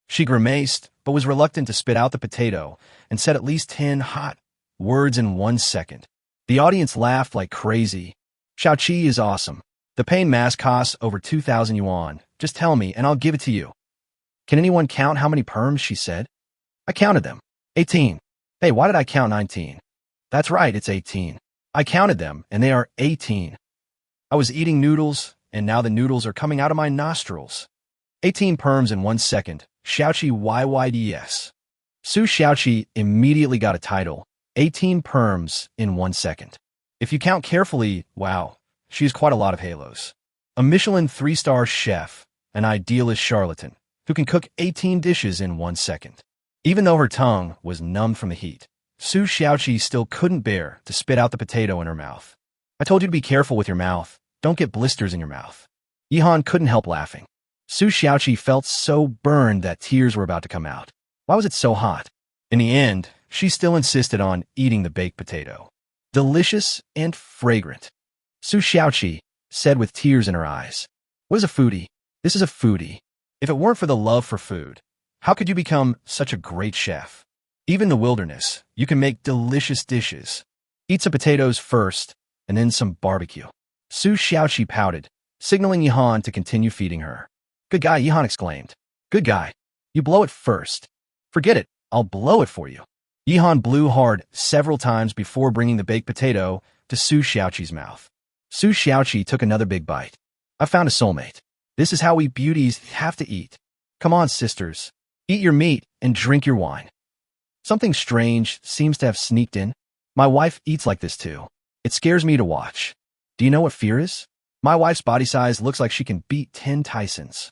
She grimaced, but was reluctant to spit out the potato and said at least 10 hot words in 1 second. The audience laughed like crazy. Xiaoqi is awesome. The pain mask costs over 2,000 yuan. Just tell me and I'll give it to you. Can anyone count how many perms, she said. I counted them. 18. Hey, why did I count 19? That's right, it's 18. I counted them, and they are 18. I was eating noodles, and now the noodles are coming out of my nostrils. 18 perms in 1 second. Xiaoqi YYDS. Su Xiaoqi immediately got a title. 18 perms in 1 second. If you count carefully, wow, she has quite a lot of halos. A Michelin 3-star chef, an idealist charlatan, who can cook 18 dishes in 1 second. Even though her tongue was numbed from the heat, Su Xiaoqi still couldn't bear to spit out the potato in her mouth. I told you to be careful with your mouth. Don't get blisters in your mouth. Yihan couldn't help laughing. Su Xiaoqi felt so burned that tears were about to come out. Why was it so hot? In the end, she still insisted on eating the baked potato. Delicious and fragrant. Su Xiaoqi said with tears in her eyes. What is a foodie? This is a foodie. If it weren't for the love for food, how could you become such a great chef? Even in the wilderness, you can make delicious dishes. Eat some potatoes first, and then some barbecue. Su Xiaoqi pouted, signaling Yihan to continue feeding her. Good guy, Yihan exclaimed. Good guy. You blow it first. Forget it, I'll blow it for you. Yihan blew hard several times before bringing the baked potato to Su Xiaoqi's mouth. Su Xiaoqi took another big bite. I found a soulmate. This is how we beauties have to eat. Come on, sisters. Eat your meat and drink your wine. Something strange seems to have sneaked in. My wife eats like this too. It scares me to watch. Do you know what fear is? My wife's body size looks like she can beat 10 Tysons.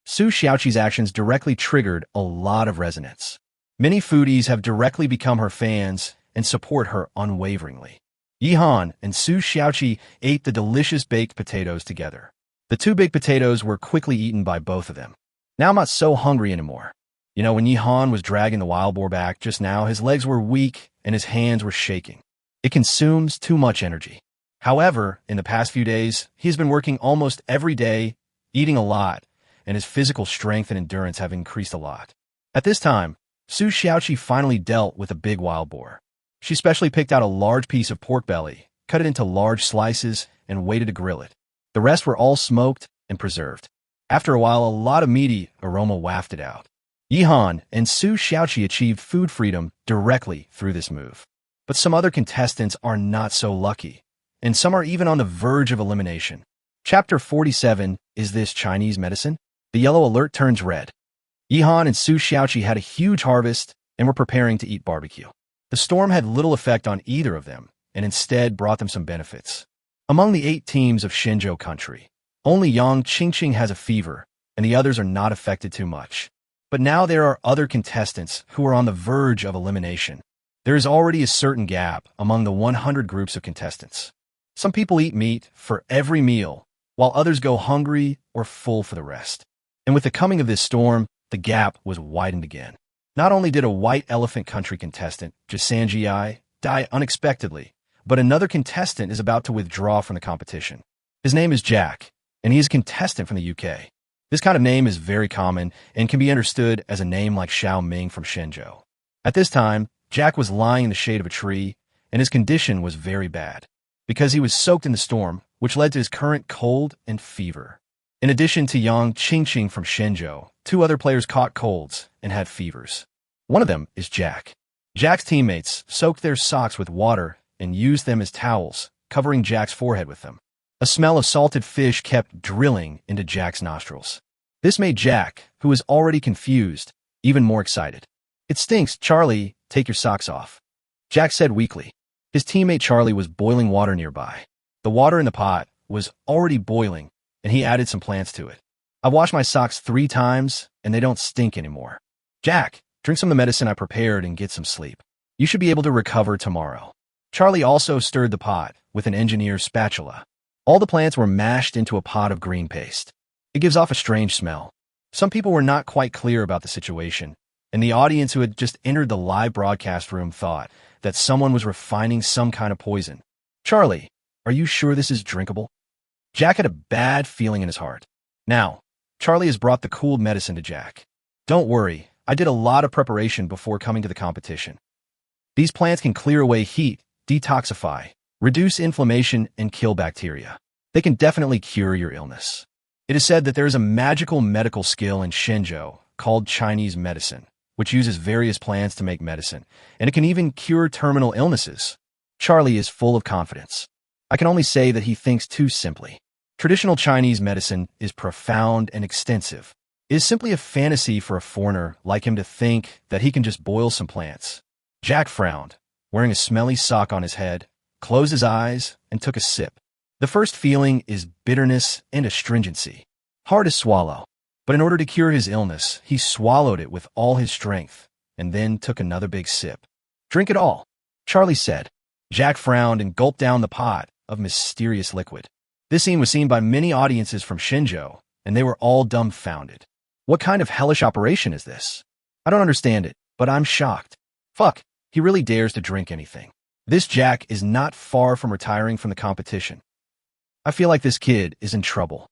Su Xiaoqi's actions directly triggered a lot of resonance. Many foodies have directly become her fans and support her unwaveringly. Yihan and Su Xiaoqi ate the delicious baked potatoes together. The two baked potatoes were quickly eaten by both of them. Now I'm not so hungry anymore. You know, when Yihan was dragging the wild boar back just now, his legs were weak and his hands were shaking. It consumes too much energy. However, in the past few days, he has been working almost every day, eating a lot, and his physical strength and endurance have increased a lot. At this time, Su Xiaoqi finally dealt with a big wild boar. She specially picked out a large piece of pork belly, cut it into large slices, and waited to grill it. The rest were all smoked and preserved. After a while, a lot of meaty aroma wafted out. Yihan and Su Xiaoqi achieved food freedom directly through this move. But some other contestants are not so lucky, and some are even on the verge of elimination. Chapter 47, Is This Chinese Medicine? The yellow alert turns red. Yihan and Su Xiaoqi had a huge harvest and were preparing to eat barbecue. The storm had little effect on either of them, and instead brought them some benefits. Among the 8 teams of Shenzhou country, only Yang Qingqing has a fever, and the others are not affected too much. But now there are other contestants who are on the verge of elimination. There is already a certain gap among the 100 groups of contestants. Some people eat meat for every meal, while others go hungry or full for the rest. And with the coming of this storm, the gap was widened again. Not only did a white elephant country contestant, Jisanjiai, die unexpectedly, but another contestant is about to withdraw from the competition. His name is Jack, and he is a contestant from the UK. This kind of name is very common and can be understood as a name like Xiao Ming from Shenzhou. At this time, Jack was lying in the shade of a tree, and his condition was very bad, because he was soaked in the storm, which led to his current cold and fever. In addition to Yang Qingqing from Shenzhou, 2 other players caught colds and had fevers. One of them is Jack. Jack's teammates soaked their socks with water and used them as towels, covering Jack's forehead with them. A smell of salted fish kept drilling into Jack's nostrils. This made Jack, who was already confused, even more excited. "It stinks, Charlie, take your socks off," Jack said weakly. His teammate Charlie was boiling water nearby. The water in the pot was already boiling, and he added some plants to it. "I've washed my socks 3 times, and they don't stink anymore. Jack, drink some of the medicine I prepared and get some sleep. You should be able to recover tomorrow." Charlie also stirred the pot with an engineer's spatula. All the plants were mashed into a pot of green paste. It gives off a strange smell. Some people were not quite clear about the situation, and the audience who had just entered the live broadcast room thought that someone was refining some kind of poison. "Charlie, are you sure this is drinkable?" Jack had a bad feeling in his heart. Now, Charlie has brought the cooled medicine to Jack. "Don't worry, I did a lot of preparation before coming to the competition. These plants can clear away heat, detoxify, reduce inflammation, and kill bacteria. They can definitely cure your illness." It is said that there is a magical medical skill in Shenzhou called Chinese medicine, which uses various plants to make medicine, and it can even cure terminal illnesses. Charlie is full of confidence. I can only say that he thinks too simply. Traditional Chinese medicine is profound and extensive. It is simply a fantasy for a foreigner like him to think that he can just boil some plants. Jack frowned, wearing a smelly sock on his head, closed his eyes, and took a sip. The first feeling is bitterness and astringency. Hard to swallow. But in order to cure his illness, he swallowed it with all his strength, and then took another big sip. "Drink it all," Charlie said. Jack frowned and gulped down the pot of mysterious liquid. This scene was seen by many audiences from Shenzhou, and they were all dumbfounded. What kind of hellish operation is this? I don't understand it, but I'm shocked. Fuck, he really dares to drink anything. This Jack is not far from retiring from the competition. I feel like this kid is in trouble.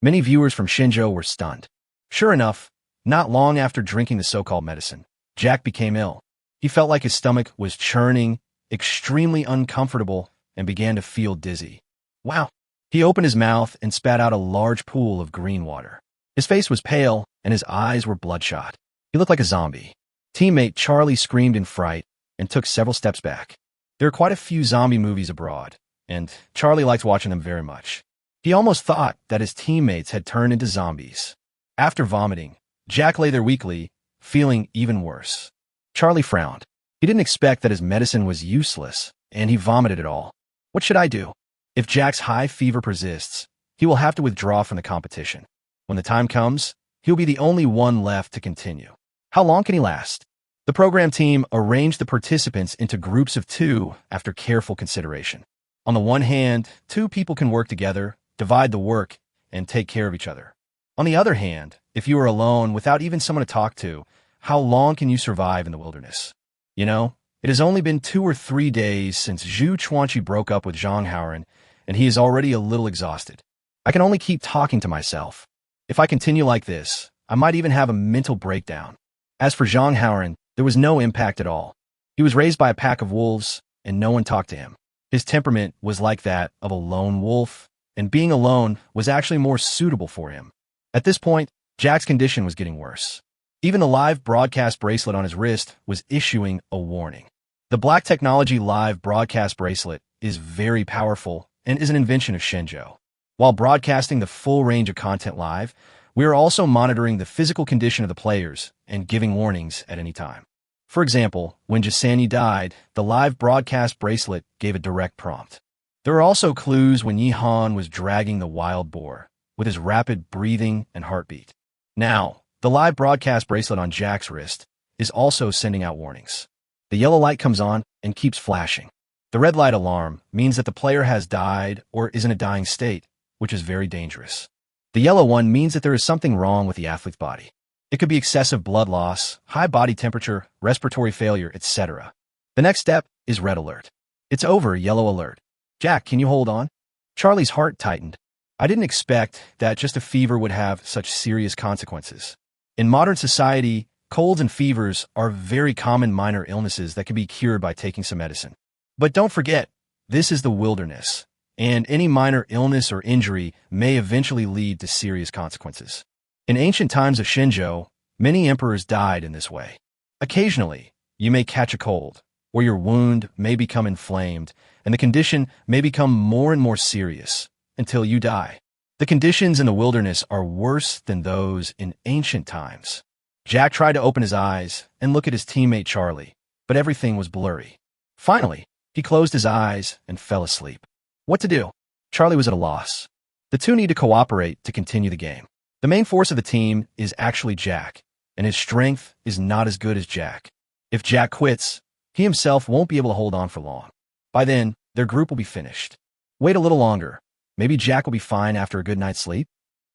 Many viewers from Shenzhou were stunned. Sure enough, not long after drinking the so-called medicine, Jack became ill. He felt like his stomach was churning, extremely uncomfortable, and began to feel dizzy. Wow. He opened his mouth and spat out a large pool of green water. His face was pale, and his eyes were bloodshot. He looked like a zombie. Teammate Charlie screamed in fright and took several steps back. There are quite a few zombie movies abroad, and Charlie likes watching them very much. He almost thought that his teammates had turned into zombies. After vomiting, Jack lay there weakly, feeling even worse. Charlie frowned. He didn't expect that his medicine was useless, and he vomited it all. What should I do? If Jack's high fever persists, he will have to withdraw from the competition. When the time comes, he'll be the only one left to continue. How long can he last? The program team arranged the participants into groups of 2 after careful consideration. On the one hand, 2 people can work together, divide the work, and take care of each other. On the other hand, if you are alone without even someone to talk to, how long can you survive in the wilderness? You know, it has only been 2 or 3 days since Zhu Chuanqi broke up with Zhang Haoren, and he is already a little exhausted. I can only keep talking to myself. If I continue like this, I might even have a mental breakdown. As for Zhang Haoren, there was no impact at all. He was raised by a pack of wolves, and no one talked to him. His temperament was like that of a lone wolf, and being alone was actually more suitable for him. At this point, Jack's condition was getting worse. Even the live broadcast bracelet on his wrist was issuing a warning. The Black Technology live broadcast bracelet is very powerful and is an invention of Shenzhou. While broadcasting the full range of content live, we are also monitoring the physical condition of the players and giving warnings at any time. For example, when Jasani died, the live broadcast bracelet gave a direct prompt. There are also clues when Yi Han was dragging the wild boar, with his rapid breathing and heartbeat. Now, the live broadcast bracelet on Jack's wrist is also sending out warnings. The yellow light comes on and keeps flashing. The red light alarm means that the player has died or is in a dying state, which is very dangerous. The yellow one means that there is something wrong with the athlete's body. It could be excessive blood loss, high body temperature, respiratory failure, etc. The next step is red alert. It's over, yellow alert. Jack, can you hold on? Charlie's heart tightened. I didn't expect that just a fever would have such serious consequences. In modern society, colds and fevers are very common minor illnesses that can be cured by taking some medicine. But don't forget, this is the wilderness, and any minor illness or injury may eventually lead to serious consequences. In ancient times of Shenzhou, many emperors died in this way. Occasionally, you may catch a cold, or your wound may become inflamed, and the condition may become more and more serious until you die. The conditions in the wilderness are worse than those in ancient times. Jack tried to open his eyes and look at his teammate Charlie, but everything was blurry. Finally, he closed his eyes and fell asleep. What to do? Charlie was at a loss. The 2 need to cooperate to continue the game. The main force of the team is actually Jack, and his strength is not as good as Jack. If Jack quits, he himself won't be able to hold on for long. By then, their group will be finished. Wait a little longer. Maybe Jack will be fine after a good night's sleep.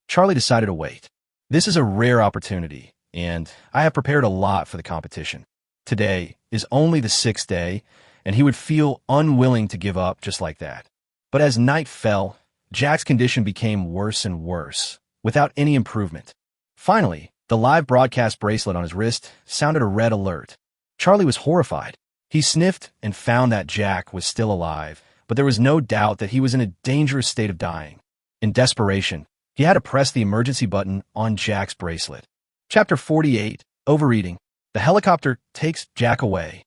Charlie decided to wait. This is a rare opportunity, and I have prepared a lot for the competition. Today is only the 6th day, and he would feel unwilling to give up just like that. But as night fell, Jack's condition became worse and worse, without any improvement. Finally, the live broadcast bracelet on his wrist sounded a red alert. Charlie was horrified. He sniffed and found that Jack was still alive, but there was no doubt that he was in a dangerous state of dying. In desperation, he had to press the emergency button on Jack's bracelet. Chapter 48, Overeating. The helicopter takes Jack away.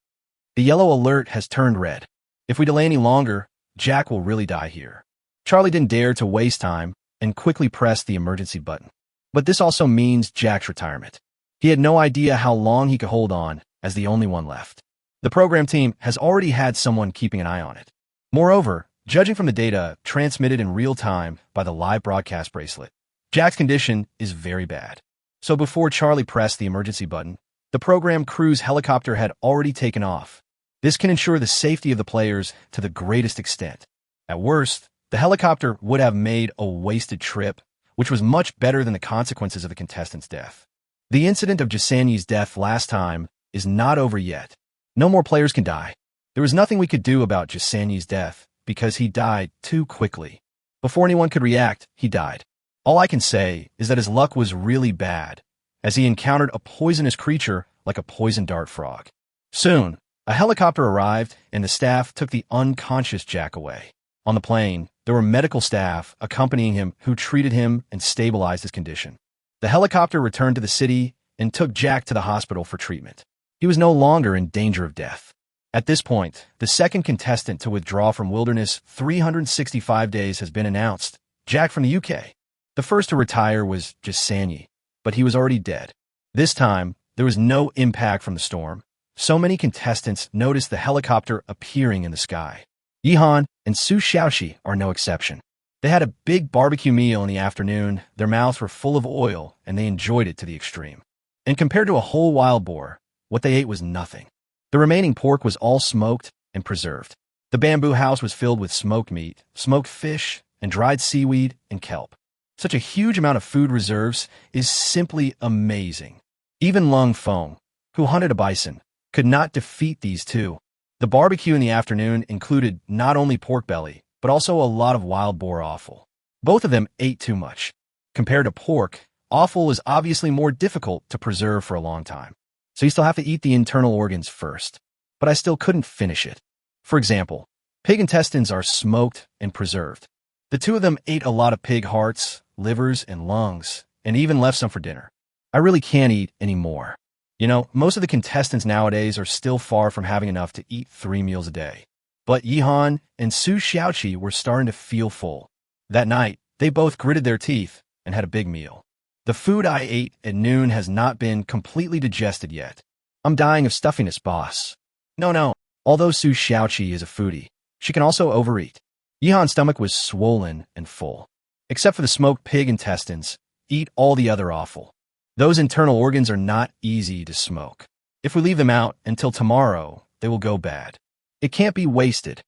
The yellow alert has turned red. If we delay any longer, Jack will really die here. Charlie didn't dare to waste time and quickly pressed the emergency button. But this also means Jack's retirement. He had no idea how long he could hold on as the only one left. The program team has already had someone keeping an eye on it. Moreover, judging from the data transmitted in real time by the live broadcast bracelet, Jack's condition is very bad. So before Charlie pressed the emergency button, the program crew's helicopter had already taken off. This can ensure the safety of the players to the greatest extent. At worst, the helicopter would have made a wasted trip, which was much better than the consequences of the contestant's death. The incident of Jasani's death last time is not over yet. No more players can die. There was nothing we could do about Jasani's death because he died too quickly. Before anyone could react, he died. All I can say is that his luck was really bad, as he encountered a poisonous creature like a poison dart frog. Soon, a helicopter arrived and the staff took the unconscious Jack away. On the plane, there were medical staff accompanying him who treated him and stabilized his condition. The helicopter returned to the city and took Jack to the hospital for treatment. He was no longer in danger of death. At this point, the second contestant to withdraw from Wilderness 365 days has been announced, Jack from the UK. The first to retire was Jasani, but he was already dead. This time, there was no impact from the storm. So many contestants noticed the helicopter appearing in the sky. Yihan and Su Xiaoqi are no exception. They had a big barbecue meal in the afternoon, their mouths were full of oil, and they enjoyed it to the extreme. And compared to a whole wild boar, what they ate was nothing. The remaining pork was all smoked and preserved. The bamboo house was filled with smoked meat, smoked fish, and dried seaweed and kelp. Such a huge amount of food reserves is simply amazing. Even Lung Feng, who hunted a bison, could not defeat these two. The barbecue in the afternoon included not only pork belly, but also a lot of wild boar offal. Both of them ate too much. Compared to pork, offal is obviously more difficult to preserve for a long time. So you still have to eat the internal organs first. But I still couldn't finish it. For example, pig intestines are smoked and preserved. The two of them ate a lot of pig hearts, livers, and lungs, and even left some for dinner. I really can't eat any more. You know, most of the contestants nowadays are still far from having enough to eat 3 meals a day. But Yihan and Su Xiaoqi were starting to feel full. That night, they both gritted their teeth and had a big meal. The food I ate at noon has not been completely digested yet. I'm dying of stuffiness, boss. No. Although Su Xiaoqi is a foodie, she can also overeat. Yihan's stomach was swollen and full. Except for the smoked pig intestines, eat all the other offal. Those internal organs are not easy to smoke. If we leave them out until tomorrow, they will go bad. It can't be wasted.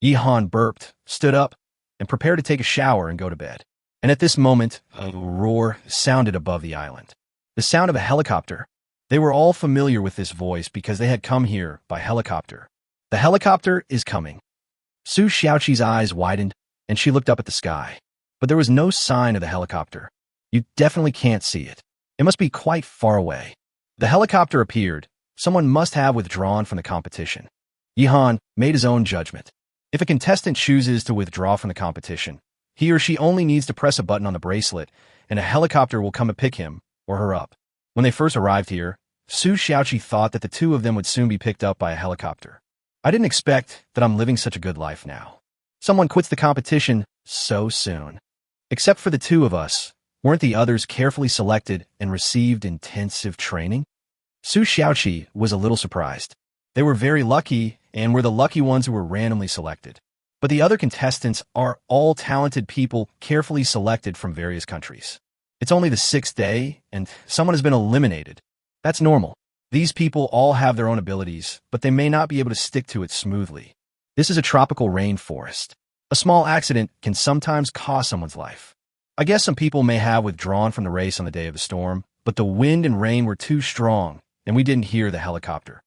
Yihan burped, stood up, and prepared to take a shower and go to bed. And at this moment, a roar sounded above the island. The sound of a helicopter. They were all familiar with this voice because they had come here by helicopter. The helicopter is coming. Su Xiaoqi's eyes widened, and she looked up at the sky. But there was no sign of the helicopter. You definitely can't see it. It must be quite far away. The helicopter appeared. Someone must have withdrawn from the competition. Yihan made his own judgment. If a contestant chooses to withdraw from the competition, he or she only needs to press a button on the bracelet, and a helicopter will come and pick him or her up. When they first arrived here, Su Xiaoqi thought that the two of them would soon be picked up by a helicopter. I didn't expect that I'm living such a good life now. Someone quits the competition so soon. Except for the two of us, weren't the others carefully selected and received intensive training? Su Xiaoqi was a little surprised. They were very lucky and were the lucky ones who were randomly selected. But the other contestants are all talented people carefully selected from various countries. It's only the 6th day, and someone has been eliminated. That's normal. These people all have their own abilities, but they may not be able to stick to it smoothly. This is a tropical rainforest. A small accident can sometimes cost someone's life. I guess some people may have withdrawn from the race on the day of the storm, but the wind and rain were too strong, and we didn't hear the helicopter.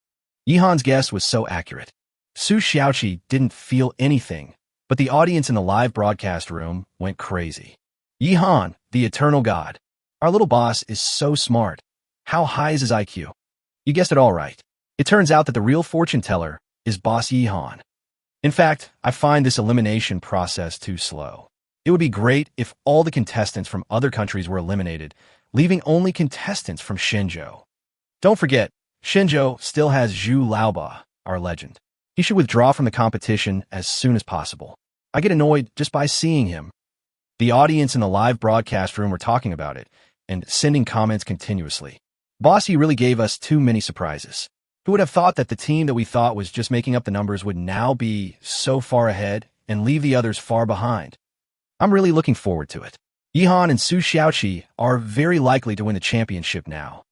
Yihan's guess was so accurate. Su Xiaoqi didn't feel anything, but the audience in the live broadcast room went crazy. Yihan, the eternal god. Our little boss is so smart. How high is his IQ? You guessed it all right. It turns out that the real fortune teller is Boss Yihan. In fact, I find this elimination process too slow. It would be great if all the contestants from other countries were eliminated, leaving only contestants from Shenzhou. Don't forget, Shenzhou still has Zhu Laoba, our legend. He should withdraw from the competition as soon as possible. I get annoyed just by seeing him. The audience in the live broadcast room were talking about it and sending comments continuously. Bossy really gave us too many surprises. Who would have thought that the team that we thought was just making up the numbers would now be so far ahead and leave the others far behind? I'm really looking forward to it. Yihan and Su Xiaoqi are very likely to win the championship now.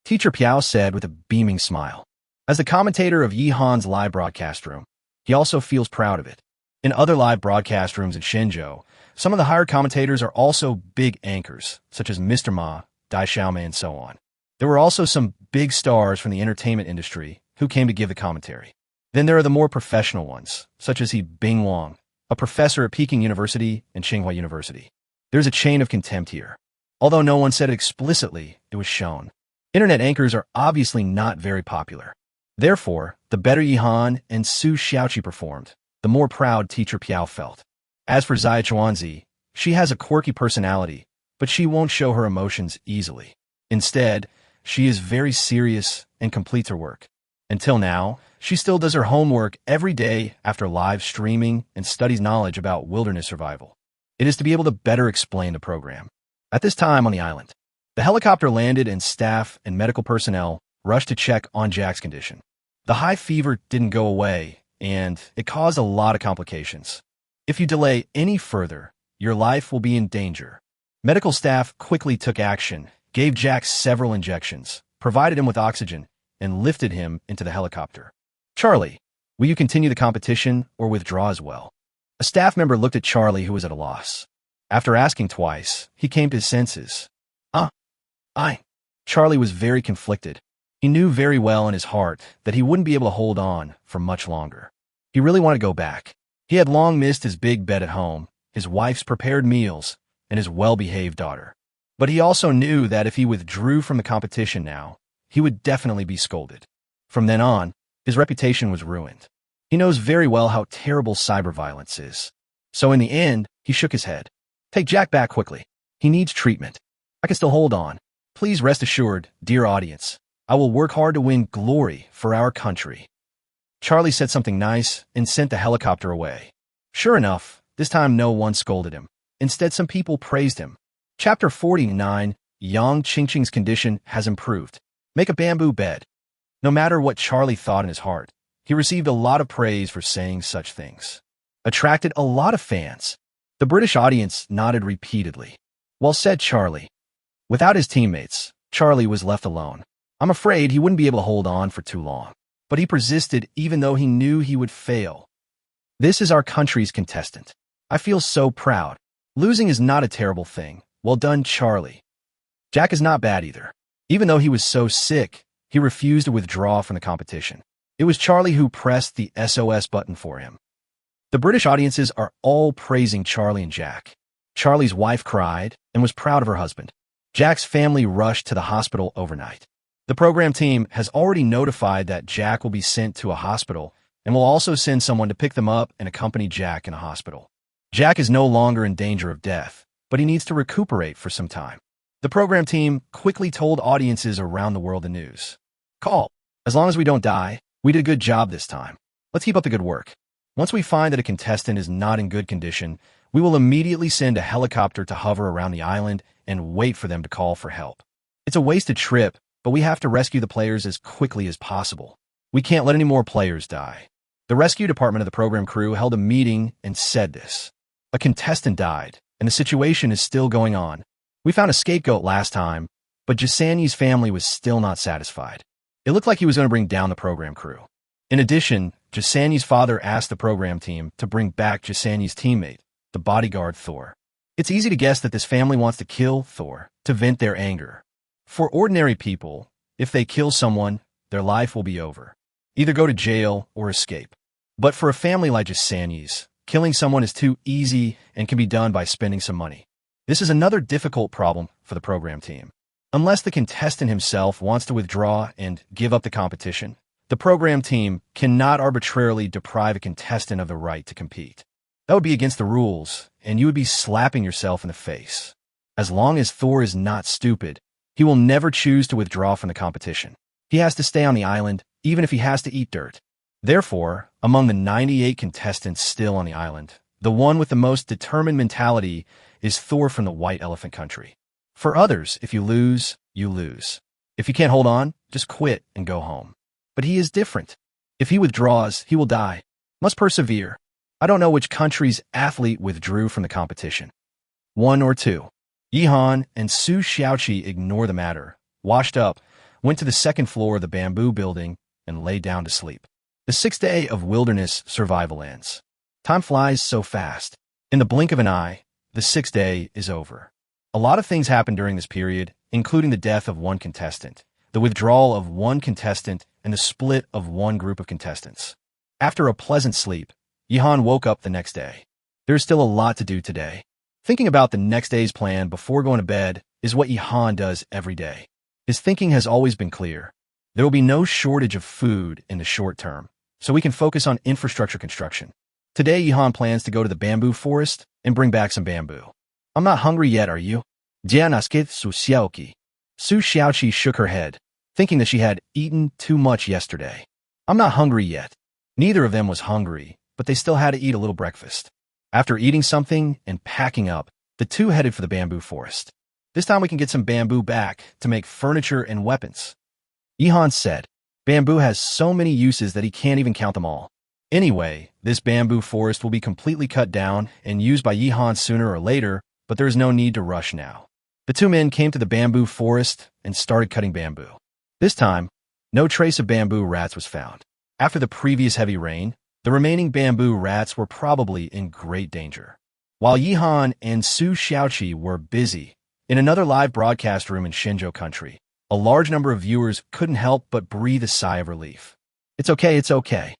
Teacher Piao said with a beaming smile. As the commentator of Yihan's live broadcast room, he also feels proud of it. In other live broadcast rooms in Shenzhou, some of the hired commentators are also big anchors, such as Mr. Ma, Dai Xiaomei, and so on. There were also some big stars from the entertainment industry who came to give the commentary. Then there are the more professional ones, such as Bing Wang, a professor at Peking University and Tsinghua University. There's a chain of contempt here. Although no one said it explicitly, it was shown. Internet anchors are obviously not very popular. Therefore, the better Yihan and Su Xiaoqi performed, the more proud Teacher Piao felt. As for Zai Chuanzi, she has a quirky personality, but she won't show her emotions easily. Instead, she is very serious and completes her work. Until now, she still does her homework every day after live streaming and studies knowledge about wilderness survival. It is to be able to better explain the program. At this time on the island, the helicopter landed and staff and medical personnel rushed to check on Jack's condition. The high fever didn't go away, and it caused a lot of complications. If you delay any further, your life will be in danger. Medical staff quickly took action, gave Jack several injections, provided him with oxygen, and lifted him into the helicopter. Charlie, will you continue the competition or withdraw as well? A staff member looked at Charlie, who was at a loss. After asking twice, he came to his senses. Charlie was very conflicted. He knew very well in his heart that he wouldn't be able to hold on for much longer. He really wanted to go back. He had long missed his big bed at home, his wife's prepared meals, and his well-behaved daughter. But he also knew that if he withdrew from the competition now, he would definitely be scolded. From then on, his reputation was ruined. He knows very well how terrible cyber violence is. So in the end, he shook his head. Take Jack back quickly. He needs treatment. I can still hold on. Please rest assured, dear audience, I will work hard to win glory for our country. Charlie said something nice and sent the helicopter away. Sure enough, this time no one scolded him. Instead, some people praised him. Chapter 49, Yang Qingqing's condition has improved. Make a bamboo bed. No matter what Charlie thought in his heart, he received a lot of praise for saying such things. Attracted a lot of fans. The British audience nodded repeatedly. Well said, Charlie. Without his teammates, Charlie was left alone. I'm afraid he wouldn't be able to hold on for too long. But he persisted even though he knew he would fail. This is our country's contestant. I feel so proud. Losing is not a terrible thing. Well done, Charlie. Jack is not bad either. Even though he was so sick, he refused to withdraw from the competition. It was Charlie who pressed the SOS button for him. The British audiences are all praising Charlie and Jack. Charlie's wife cried and was proud of her husband. Jack's family rushed to the hospital overnight. The program team has already notified that Jack will be sent to a hospital and will also send someone to pick them up and accompany Jack in a hospital. Jack is no longer in danger of death, but he needs to recuperate for some time. The program team quickly told audiences around the world the news. Call. As long as we don't die, we did a good job this time. Let's keep up the good work. Once we find that a contestant is not in good condition, we will immediately send a helicopter to hover around the island and wait for them to call for help. It's a wasted trip, but we have to rescue the players as quickly as possible. We can't let any more players die. The rescue department of the program crew held a meeting and said this. A contestant died, and the situation is still going on. We found a scapegoat last time, but Jasani's family was still not satisfied. It looked like he was going to bring down the program crew. In addition, Jasani's father asked the program team to bring back Jasani's teammate, the bodyguard Thor. It's easy to guess that this family wants to kill Thor to vent their anger. For ordinary people, if they kill someone, their life will be over. Either go to jail or escape. But for a family like Jasani's, killing someone is too easy and can be done by spending some money. This is another difficult problem for the program team. Unless the contestant himself wants to withdraw and give up the competition, the program team cannot arbitrarily deprive a contestant of the right to compete. That would be against the rules, and you would be slapping yourself in the face. As long as Thor is not stupid, he will never choose to withdraw from the competition. He has to stay on the island, even if he has to eat dirt. Therefore, among the 98 contestants still on the island, the one with the most determined mentality is Thor from the White Elephant Country. For others, if you lose, you lose. If you can't hold on, just quit and go home. But he is different. If he withdraws, he will die. Must persevere. I don't know which country's athlete withdrew from the competition. 1 or 2. Yihan and Su Xiaoqi ignore the matter, washed up, went to the second floor of the bamboo building, and lay down to sleep. The 6th day of wilderness survival ends. Time flies so fast. In the blink of an eye, the 6th day is over. A lot of things happened during this period, including the death of one contestant, the withdrawal of one contestant, and the split of one group of contestants. After a pleasant sleep, Yihan woke up the next day. There's still a lot to do today. Thinking about the next day's plan before going to bed is what Yihan does every day. His thinking has always been clear. There will be no shortage of food in the short term, so we can focus on infrastructure construction. Today, Yihan plans to go to the bamboo forest and bring back some bamboo. I'm not hungry yet, are you? Jianaskith Su Xiaoqi. Su Xiaoqi shook her head, thinking that she had eaten too much yesterday. I'm not hungry yet. Neither of them was hungry, but they still had to eat a little breakfast. After eating something and packing up, the two headed for the bamboo forest. This time we can get some bamboo back to make furniture and weapons. Yihan said, bamboo has so many uses that he can't even count them all. Anyway, this bamboo forest will be completely cut down and used by Yihan sooner or later, but there is no need to rush now. The two men came to the bamboo forest and started cutting bamboo. This time, no trace of bamboo rats was found. After the previous heavy rain, the remaining bamboo rats were probably in great danger. While Yihan and Su Xiaoqi were busy, in another live broadcast room in Shenzhou country, a large number of viewers couldn't help but breathe a sigh of relief. It's okay, it's okay.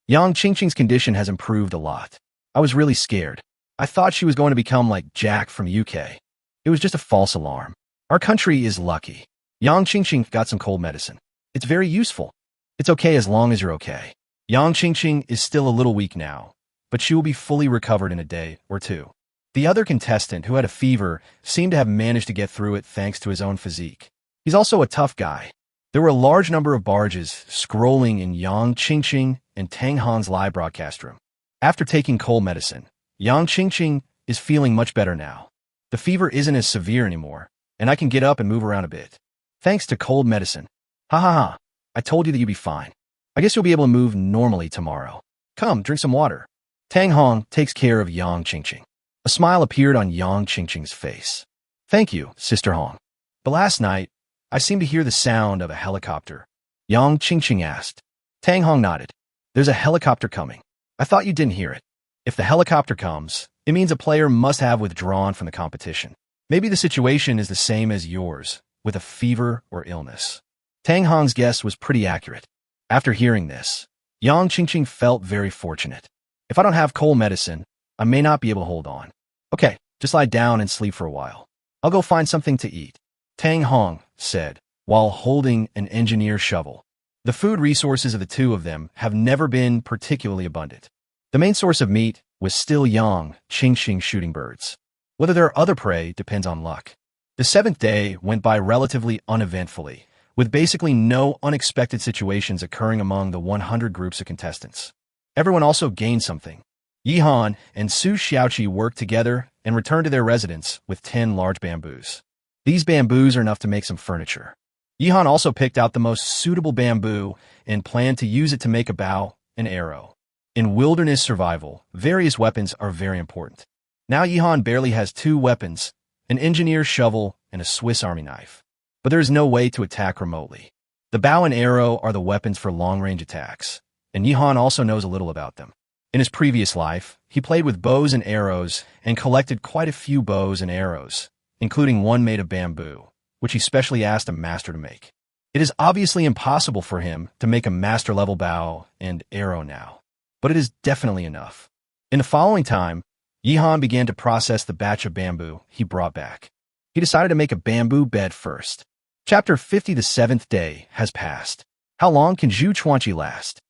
Yang Qingqing's condition has improved a lot. I was really scared. I thought she was going to become like Jack from UK. It was just a false alarm. Our country is lucky. Yang Qingqing got some cold medicine. It's very useful. It's okay as long as you're okay. Yang Qingqing is still a little weak now, but she will be fully recovered in a day or two. The other contestant, who had a fever, seemed to have managed to get through it thanks to his own physique. He's also a tough guy. There were a large number of barges scrolling in Yang Qingqing and Tang Han's live broadcast room. After taking cold medicine, Yang Qingqing is feeling much better now. The fever isn't as severe anymore, and I can get up and move around a bit. Thanks to cold medicine. Ha ha ha. I told you that you'd be fine. I guess you'll be able to move normally tomorrow. Come, drink some water. Tang Hong takes care of Yang Qingqing. A smile appeared on Yang Qingqing's face. Thank you, Sister Hong. But last night, I seemed to hear the sound of a helicopter. Yang Qingqing asked. Tang Hong nodded. There's a helicopter coming. I thought you didn't hear it. If the helicopter comes, it means a player must have withdrawn from the competition. Maybe the situation is the same as yours, with a fever or illness. Tang Hong's guess was pretty accurate. After hearing this, Yang Qingqing felt very fortunate. If I don't have cold medicine, I may not be able to hold on. Okay, just lie down and sleep for a while. I'll go find something to eat. Tang Hong said, while holding an engineer shovel. The food resources of the two of them have never been particularly abundant. The main source of meat was still Yang Qingqing shooting birds. Whether there are other prey depends on luck. The seventh day went by relatively uneventfully, with basically no unexpected situations occurring among the 100 groups of contestants. Everyone also gained something. Yihan and Su Xiaoqi worked together and returned to their residence with 10 large bamboos. These bamboos are enough to make some furniture. Yihan also picked out the most suitable bamboo and planned to use it to make a bow and arrow. In wilderness survival, various weapons are very important. Now Yihan barely has 2 weapons, an engineer's shovel and a Swiss Army knife. But there is no way to attack remotely. The bow and arrow are the weapons for long-range attacks, and Yihan also knows a little about them. In his previous life, he played with bows and arrows and collected quite a few bows and arrows, including one made of bamboo, which he specially asked a master to make. It is obviously impossible for him to make a master-level bow and arrow now, but it is definitely enough. In the following time, Yihan began to process the batch of bamboo he brought back. He decided to make a bamboo bed first. Chapter 50, the 7th day, has passed. How long can Zhu Chuanqi last?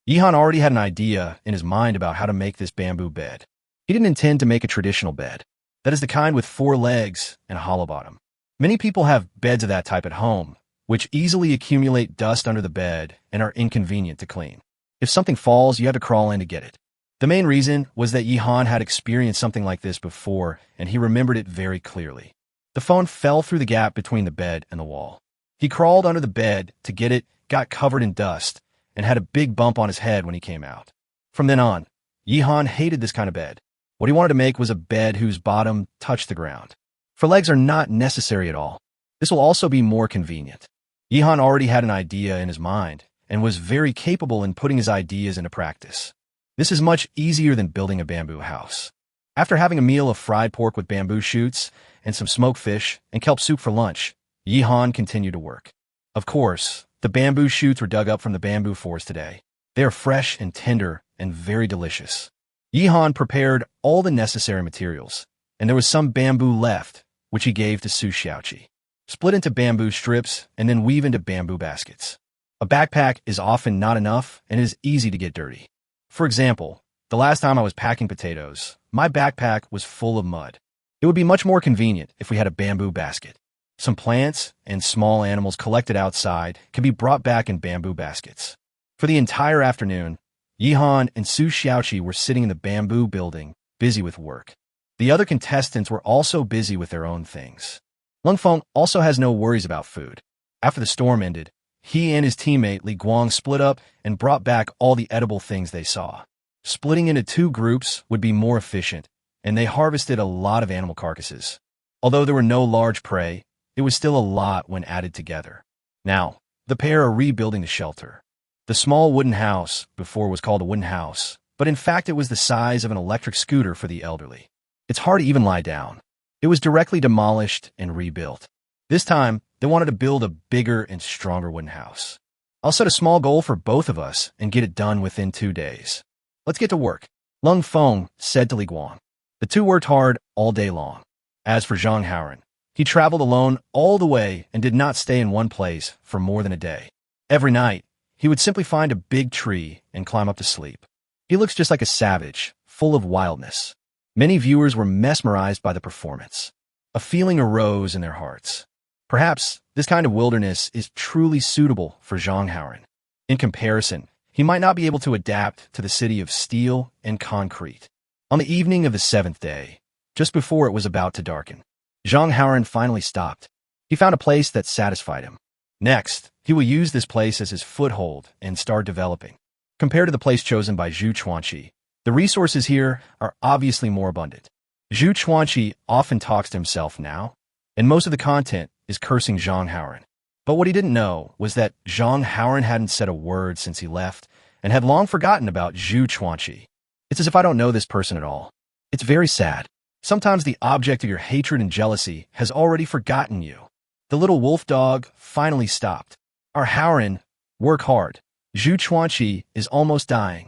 Yihan already had an idea in his mind about how to make this bamboo bed. He didn't intend to make a traditional bed. That is the kind with 4 legs and a hollow bottom. Many people have beds of that type at home, which easily accumulate dust under the bed and are inconvenient to clean. If something falls, you have to crawl in to get it. The main reason was that Yihan had experienced something like this before, and he remembered it very clearly. The phone fell through the gap between the bed and the wall. He crawled under the bed to get it, got covered in dust, and had a big bump on his head when he came out. From then on, Yihan hated this kind of bed. What he wanted to make was a bed whose bottom touched the ground. For legs are not necessary at all. This will also be more convenient. Yihan already had an idea in his mind and was very capable in putting his ideas into practice. This is much easier than building a bamboo house. After having a meal of fried pork with bamboo shoots and some smoked fish and kelp soup for lunch, Yihan continued to work. Of course, the bamboo shoots were dug up from the bamboo forest today. They are fresh and tender and very delicious. Yihan prepared all the necessary materials, and there was some bamboo left, which he gave to Su Xiaoqi. Split into bamboo strips and then weave into bamboo baskets. A backpack is often not enough and is easy to get dirty. For example, the last time I was packing potatoes, my backpack was full of mud. It would be much more convenient if we had a bamboo basket. Some plants and small animals collected outside can be brought back in bamboo baskets. For the entire afternoon, Yihan and Su Xiaoqi were sitting in the bamboo building, busy with work. The other contestants were also busy with their own things. Lung Feng also has no worries about food. After the storm ended, he and his teammate Li Guang split up and brought back all the edible things they saw. Splitting into two groups would be more efficient, and they harvested a lot of animal carcasses. Although there were no large prey, it was still a lot when added together. Now, the pair are rebuilding the shelter. The small wooden house before was called a wooden house, but in fact it was the size of an electric scooter for the elderly. It's hard to even lie down. It was directly demolished and rebuilt. This time, they wanted to build a bigger and stronger wooden house. I'll set a small goal for both of us and get it done within 2 days. Let's get to work, Lung Feng said to Li Guang. The two worked hard all day long. As for Zhang Haoran, he traveled alone all the way and did not stay in one place for more than a day. Every night, he would simply find a big tree and climb up to sleep. He looks just like a savage, full of wildness. Many viewers were mesmerized by the performance. A feeling arose in their hearts. Perhaps this kind of wilderness is truly suitable for Zhang Haoran. In comparison, he might not be able to adapt to the city of steel and concrete. On the evening of the 7th day, just before it was about to darken, Zhang Haoran finally stopped. He found a place that satisfied him. Next, he will use this place as his foothold and start developing. Compared to the place chosen by Zhu Chuanqi, the resources here are obviously more abundant. Zhu Chuanqi often talks to himself now, and most of the content is cursing Zhang Haoran. But what he didn't know was that Zhang Haoran hadn't said a word since he left and had long forgotten about Zhu Chuanqi. It's as if I don't know this person at all. It's very sad. Sometimes the object of your hatred and jealousy has already forgotten you. The little wolf dog finally stopped. Our Haoran, work hard. Zhu Chuanqi is almost dying.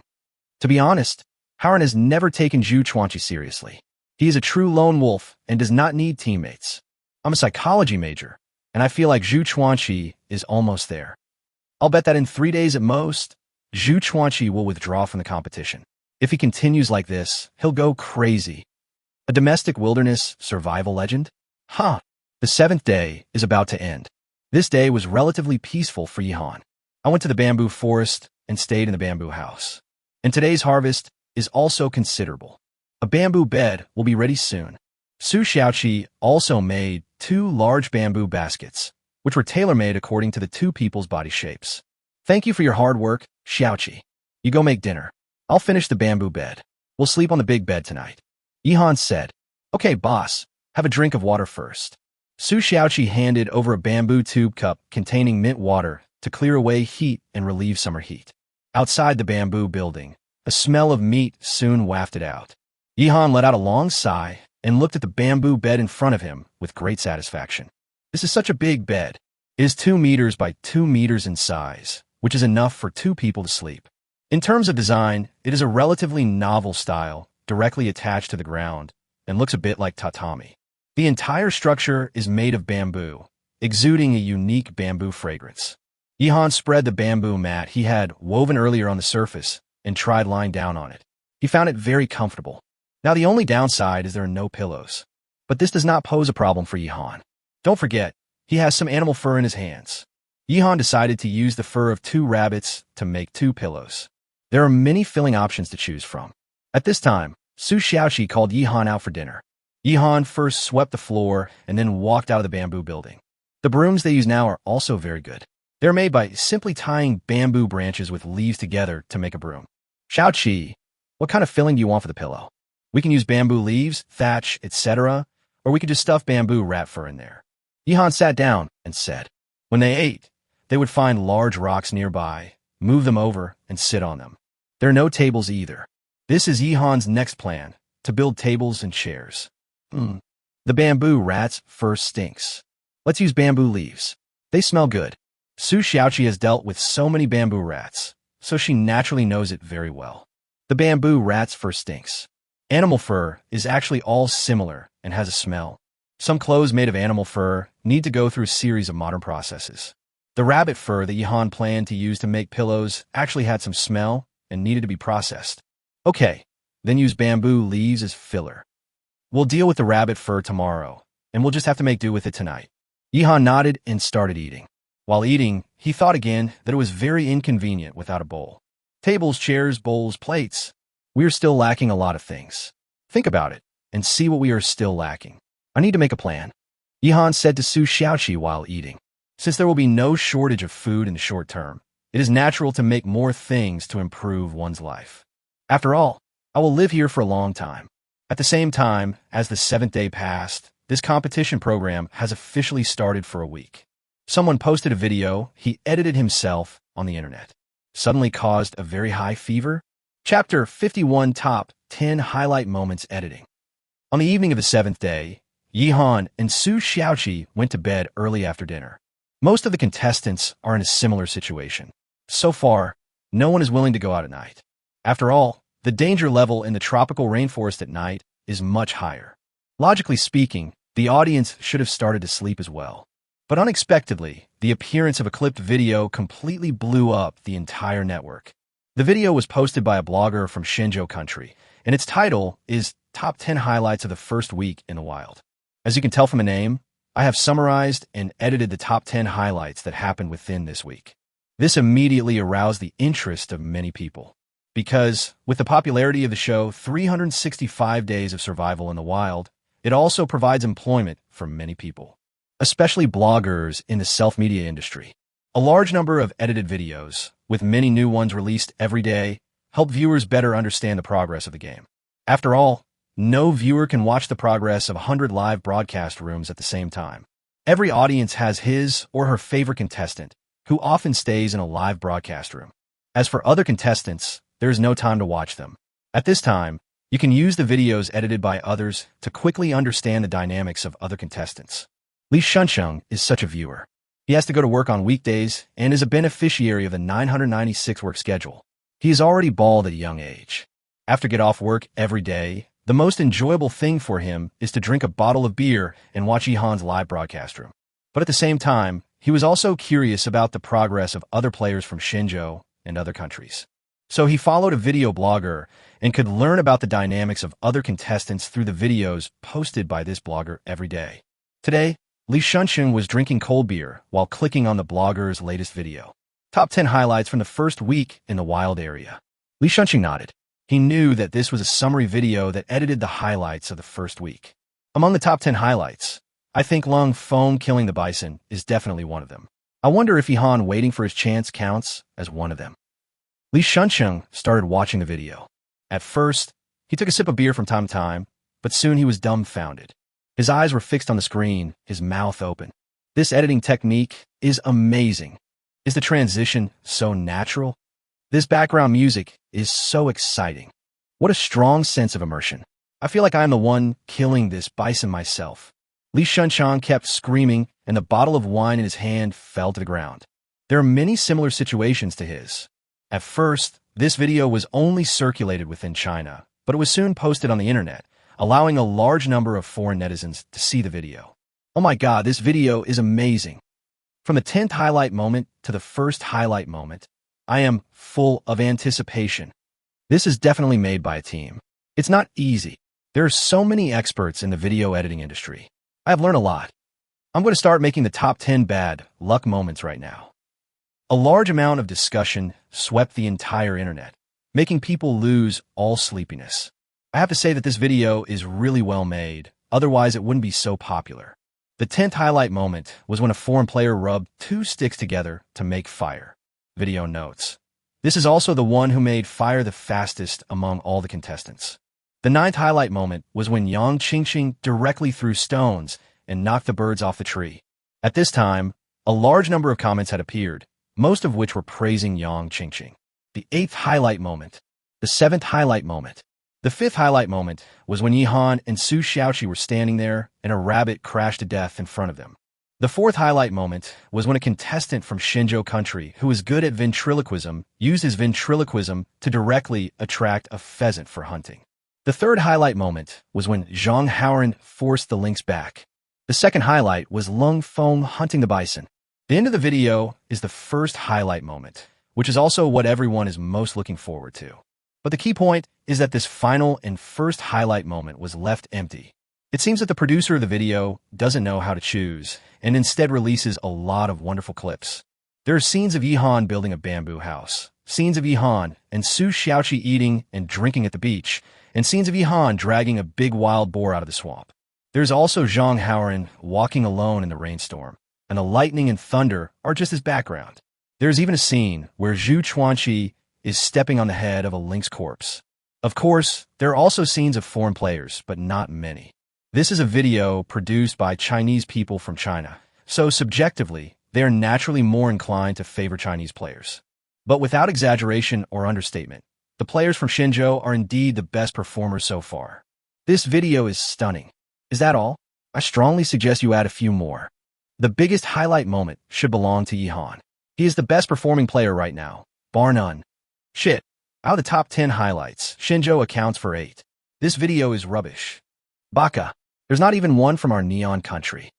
To be honest, Haoran has never taken Zhu Chuanqi seriously. He is a true lone wolf and does not need teammates. I'm a psychology major, and I feel like Zhu Chuanqi is almost there. I'll bet that in 3 days at most, Zhu Chuanqi will withdraw from the competition. If he continues like this, he'll go crazy. A domestic wilderness survival legend? Huh. The 7th day is about to end. This day was relatively peaceful for Yihan. I went to the bamboo forest and stayed in the bamboo house. And today's harvest is also considerable. A bamboo bed will be ready soon. Su Xiaoqi also made 2 large bamboo baskets, which were tailor-made according to the 2 people's body shapes. Thank you for your hard work, Xiaoqi. You go make dinner. I'll finish the bamboo bed. We'll sleep on the big bed tonight. Yihan said, Okay, boss, have a drink of water first. Su Xiaoqi handed over a bamboo tube cup containing mint water to clear away heat and relieve summer heat. Outside the bamboo building, a smell of meat soon wafted out. Yihan let out a long sigh and looked at the bamboo bed in front of him with great satisfaction. This is such a big bed. It is 2 meters by 2 meters in size, which is enough for 2 people to sleep. In terms of design, it is a relatively novel style, directly attached to the ground, and looks a bit like tatami. The entire structure is made of bamboo, exuding a unique bamboo fragrance. Yihan spread the bamboo mat he had woven earlier on the surface and tried lying down on it. He found it very comfortable. Now the only downside is there are no pillows. But this does not pose a problem for Yihan. Don't forget, he has some animal fur in his hands. Yihan decided to use the fur of 2 rabbits to make 2 pillows. There are many filling options to choose from. At this time, Su Xiaoqi called Yihan out for dinner. Yihan first swept the floor and then walked out of the bamboo building. The brooms they use now are also very good. They're made by simply tying bamboo branches with leaves together to make a broom. Xiaoqi, what kind of filling do you want for the pillow? We can use bamboo leaves, thatch, etc., or we could just stuff bamboo rat fur in there. Yihan sat down and said, when they ate, they would find large rocks nearby, move them over, and sit on them. There are no tables either. This is Yihan's next plan, to build tables and chairs. The bamboo rat's fur stinks. Let's use bamboo leaves. They smell good. Su Xiaoqi has dealt with so many bamboo rats, so she naturally knows it very well. The bamboo rat's fur stinks. Animal fur is actually all similar and has a smell. Some clothes made of animal fur need to go through a series of modern processes. The rabbit fur that Yihan planned to use to make pillows actually had some smell and needed to be processed. Okay, then use bamboo leaves as filler. We'll deal with the rabbit fur tomorrow, and we'll just have to make do with it tonight. Yihan nodded and started eating. While eating, he thought again that it was very inconvenient without a bowl. Tables, chairs, bowls, plates. We are still lacking a lot of things. Think about it and see what we are still lacking. I need to make a plan. Yihan said to Su Xiaoqi while eating. Since there will be no shortage of food in the short term, it is natural to make more things to improve one's life. After all, I will live here for a long time. At the same time, as the 7th day passed, this competition program has officially started for a week. Someone posted a video he edited himself on the internet. Suddenly caused a very high fever? Chapter 51 Top 10 Highlight Moments Editing. On the evening of the 7th day, Yihan and Su Xiaoqi went to bed early after dinner. Most of the contestants are in a similar situation. So far, no one is willing to go out at night. After all, the danger level in the tropical rainforest at night is much higher. Logically speaking, the audience should have started to sleep as well. But unexpectedly, the appearance of a clipped video completely blew up the entire network. The video was posted by a blogger from Shenzhou country, and its title is Top 10 Highlights of the First Week in the Wild. As you can tell from the name, I have summarized and edited the top 10 highlights that happened within this week. This immediately aroused the interest of many people. Because, with the popularity of the show 365 Days of Survival in the Wild, it also provides employment for many people, especially bloggers in the self-media industry. A large number of edited videos, with many new ones released every day, help viewers better understand the progress of the game. After all, no viewer can watch the progress of 100 live broadcast rooms at the same time. Every audience has his or her favorite contestant, who often stays in a live broadcast room. As for other contestants, there is no time to watch them. At this time, you can use the videos edited by others to quickly understand the dynamics of other contestants. Li Shunsheng is such a viewer. He has to go to work on weekdays and is a beneficiary of the 996 work schedule. He is already bald at a young age. After get off work every day, the most enjoyable thing for him is to drink a bottle of beer and watch Yihan's live broadcast room. But at the same time, he was also curious about the progress of other players from Shenzhou and other countries. So he followed a video blogger and could learn about the dynamics of other contestants through the videos posted by this blogger every day. Today, Li Shunsheng was drinking cold beer while clicking on the blogger's latest video. Top 10 highlights from the first week in the wild area. Li Shunsheng nodded. He knew that this was a summary video that edited the highlights of the first week. Among the top 10 highlights, I think Lung Feng killing the bison is definitely one of them. I wonder if Yihan waiting for his chance counts as one of them. Li Shunsheng started watching the video. At first, he took a sip of beer from time to time, but soon he was dumbfounded. His eyes were fixed on the screen, his mouth open. This editing technique is amazing. Is the transition so natural? This background music is so exciting. What a strong sense of immersion. I feel like I am the one killing this bison myself. Li Shunsheng kept screaming, and the bottle of wine in his hand fell to the ground. There are many similar situations to his. At first, this video was only circulated within China, but it was soon posted on the internet, allowing a large number of foreign netizens to see the video. Oh my god, this video is amazing. From the 10th highlight moment to the first highlight moment, I am full of anticipation. This is definitely made by a team. It's not easy. There are so many experts in the video editing industry. I have learned a lot. I'm going to start making the top 10 bad luck moments right now. A large amount of discussion swept the entire internet, making people lose all sleepiness. I have to say that this video is really well made, otherwise it wouldn't be so popular. The 10th highlight moment was when a foreign player rubbed 2 sticks together to make fire. Video notes. This is also the one who made fire the fastest among all the contestants. The 9th highlight moment was when Yang Qingqing directly threw stones and knocked the birds off the tree. At this time, a large number of comments had appeared, most of which were praising Yang Qingqing. The 8th highlight moment. The 7th highlight moment. The 5th highlight moment was when Yihan and Su Xiaoqi were standing there and a rabbit crashed to death in front of them. The 4th highlight moment was when a contestant from Shenzhou country who was good at ventriloquism used his ventriloquism to directly attract a pheasant for hunting. The 3rd highlight moment was when Zhang Haoran forced the lynx back. The 2nd highlight was Lung Feng hunting the bison. The end of the video is the first highlight moment, which is also what everyone is most looking forward to. But the key point is that this final and first highlight moment was left empty. It seems that the producer of the video doesn't know how to choose, and instead releases a lot of wonderful clips. There are scenes of Yihan building a bamboo house, scenes of Yihan and Su Xiaoqi eating and drinking at the beach, and scenes of Yihan dragging a big wild boar out of the swamp. There's also Zhang Haoran walking alone in the rainstorm. and the lightning and thunder are just his background. There's even a scene where Zhu Chuanqi is stepping on the head of a lynx corpse. Of course, there are also scenes of foreign players, but not many. This is a video produced by Chinese people from China, so subjectively, they are naturally more inclined to favor Chinese players. But without exaggeration or understatement, the players from Shenzhou are indeed the best performers so far. This video is stunning. Is that all? I strongly suggest you add a few more. The biggest highlight moment should belong to Yi Han. He is the best performing player right now, bar none. Shit. Out of the top 10 highlights, Shenzhou accounts for 8. This video is rubbish. Baka. There's not even one from our neon country.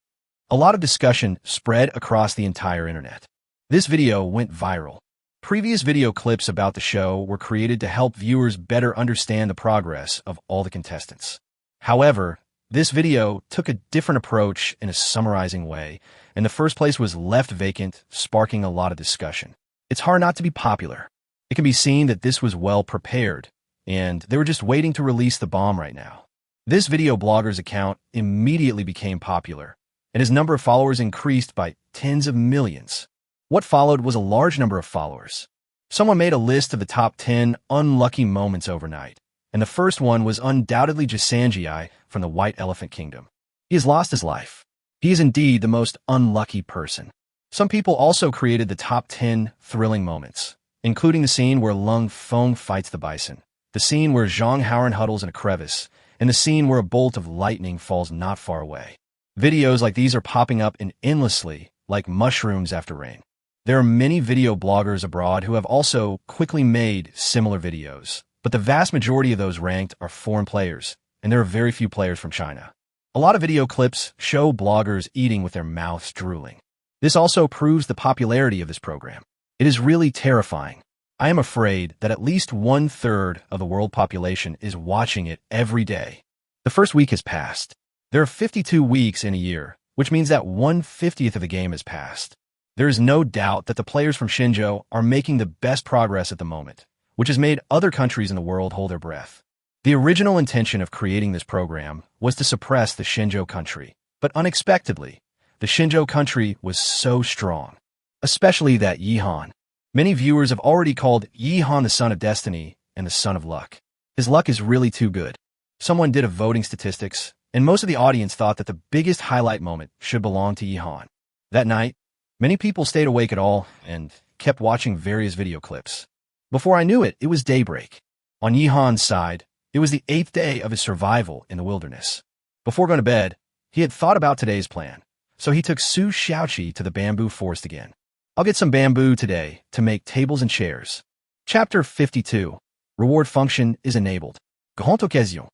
A lot of discussion spread across the entire internet. This video went viral. Previous video clips about the show were created to help viewers better understand the progress of all the contestants. However, this video took a different approach in a summarizing way, and the first place was left vacant, sparking a lot of discussion. It's hard not to be popular. It can be seen that this was well prepared, and they were just waiting to release the bomb right now. This video blogger's account immediately became popular, and his number of followers increased by tens of millions. What followed was a large number of followers. Someone made a list of the top 10 unlucky moments overnight, and the first one was undoubtedly Jisanji from the White Elephant Kingdom. He has lost his life. He is indeed the most unlucky person. Some people also created the top 10 thrilling moments, including the scene where Lung Feng fights the bison, the scene where Zhang Haoran huddles in a crevice, and the scene where a bolt of lightning falls not far away. Videos like these are popping up endlessly, like mushrooms after rain. There are many video bloggers abroad who have also quickly made similar videos, but the vast majority of those ranked are foreign players, and there are very few players from China. A lot of video clips show bloggers eating with their mouths drooling. This also proves the popularity of this program. It is really terrifying. I am afraid that at least 1/3 of the world population is watching it every day. The first week has passed. There are 52 weeks in a year, which means that 1/50th of the game has passed. There is no doubt that the players from Shenzhou are making the best progress at the moment, which has made other countries in the world hold their breath. The original intention of creating this program was to suppress the Shenzhou country, but unexpectedly, the Shenzhou country was so strong, especially that Yi Han. Many viewers have already called Yi Han the son of destiny and the son of luck. His luck is really too good. Someone did a voting statistics, and most of the audience thought that the biggest highlight moment should belong to Yi Han. That night, many people stayed awake at all and kept watching various video clips. Before I knew it, it was daybreak. On Yi Han's side, it was the 8th day of his survival in the wilderness. Before going to bed, he had thought about today's plan, so he took Su Xiaoqi to the bamboo forest again. I'll get some bamboo today to make tables and chairs. Chapter 52. Reward function is enabled. Grande occasion.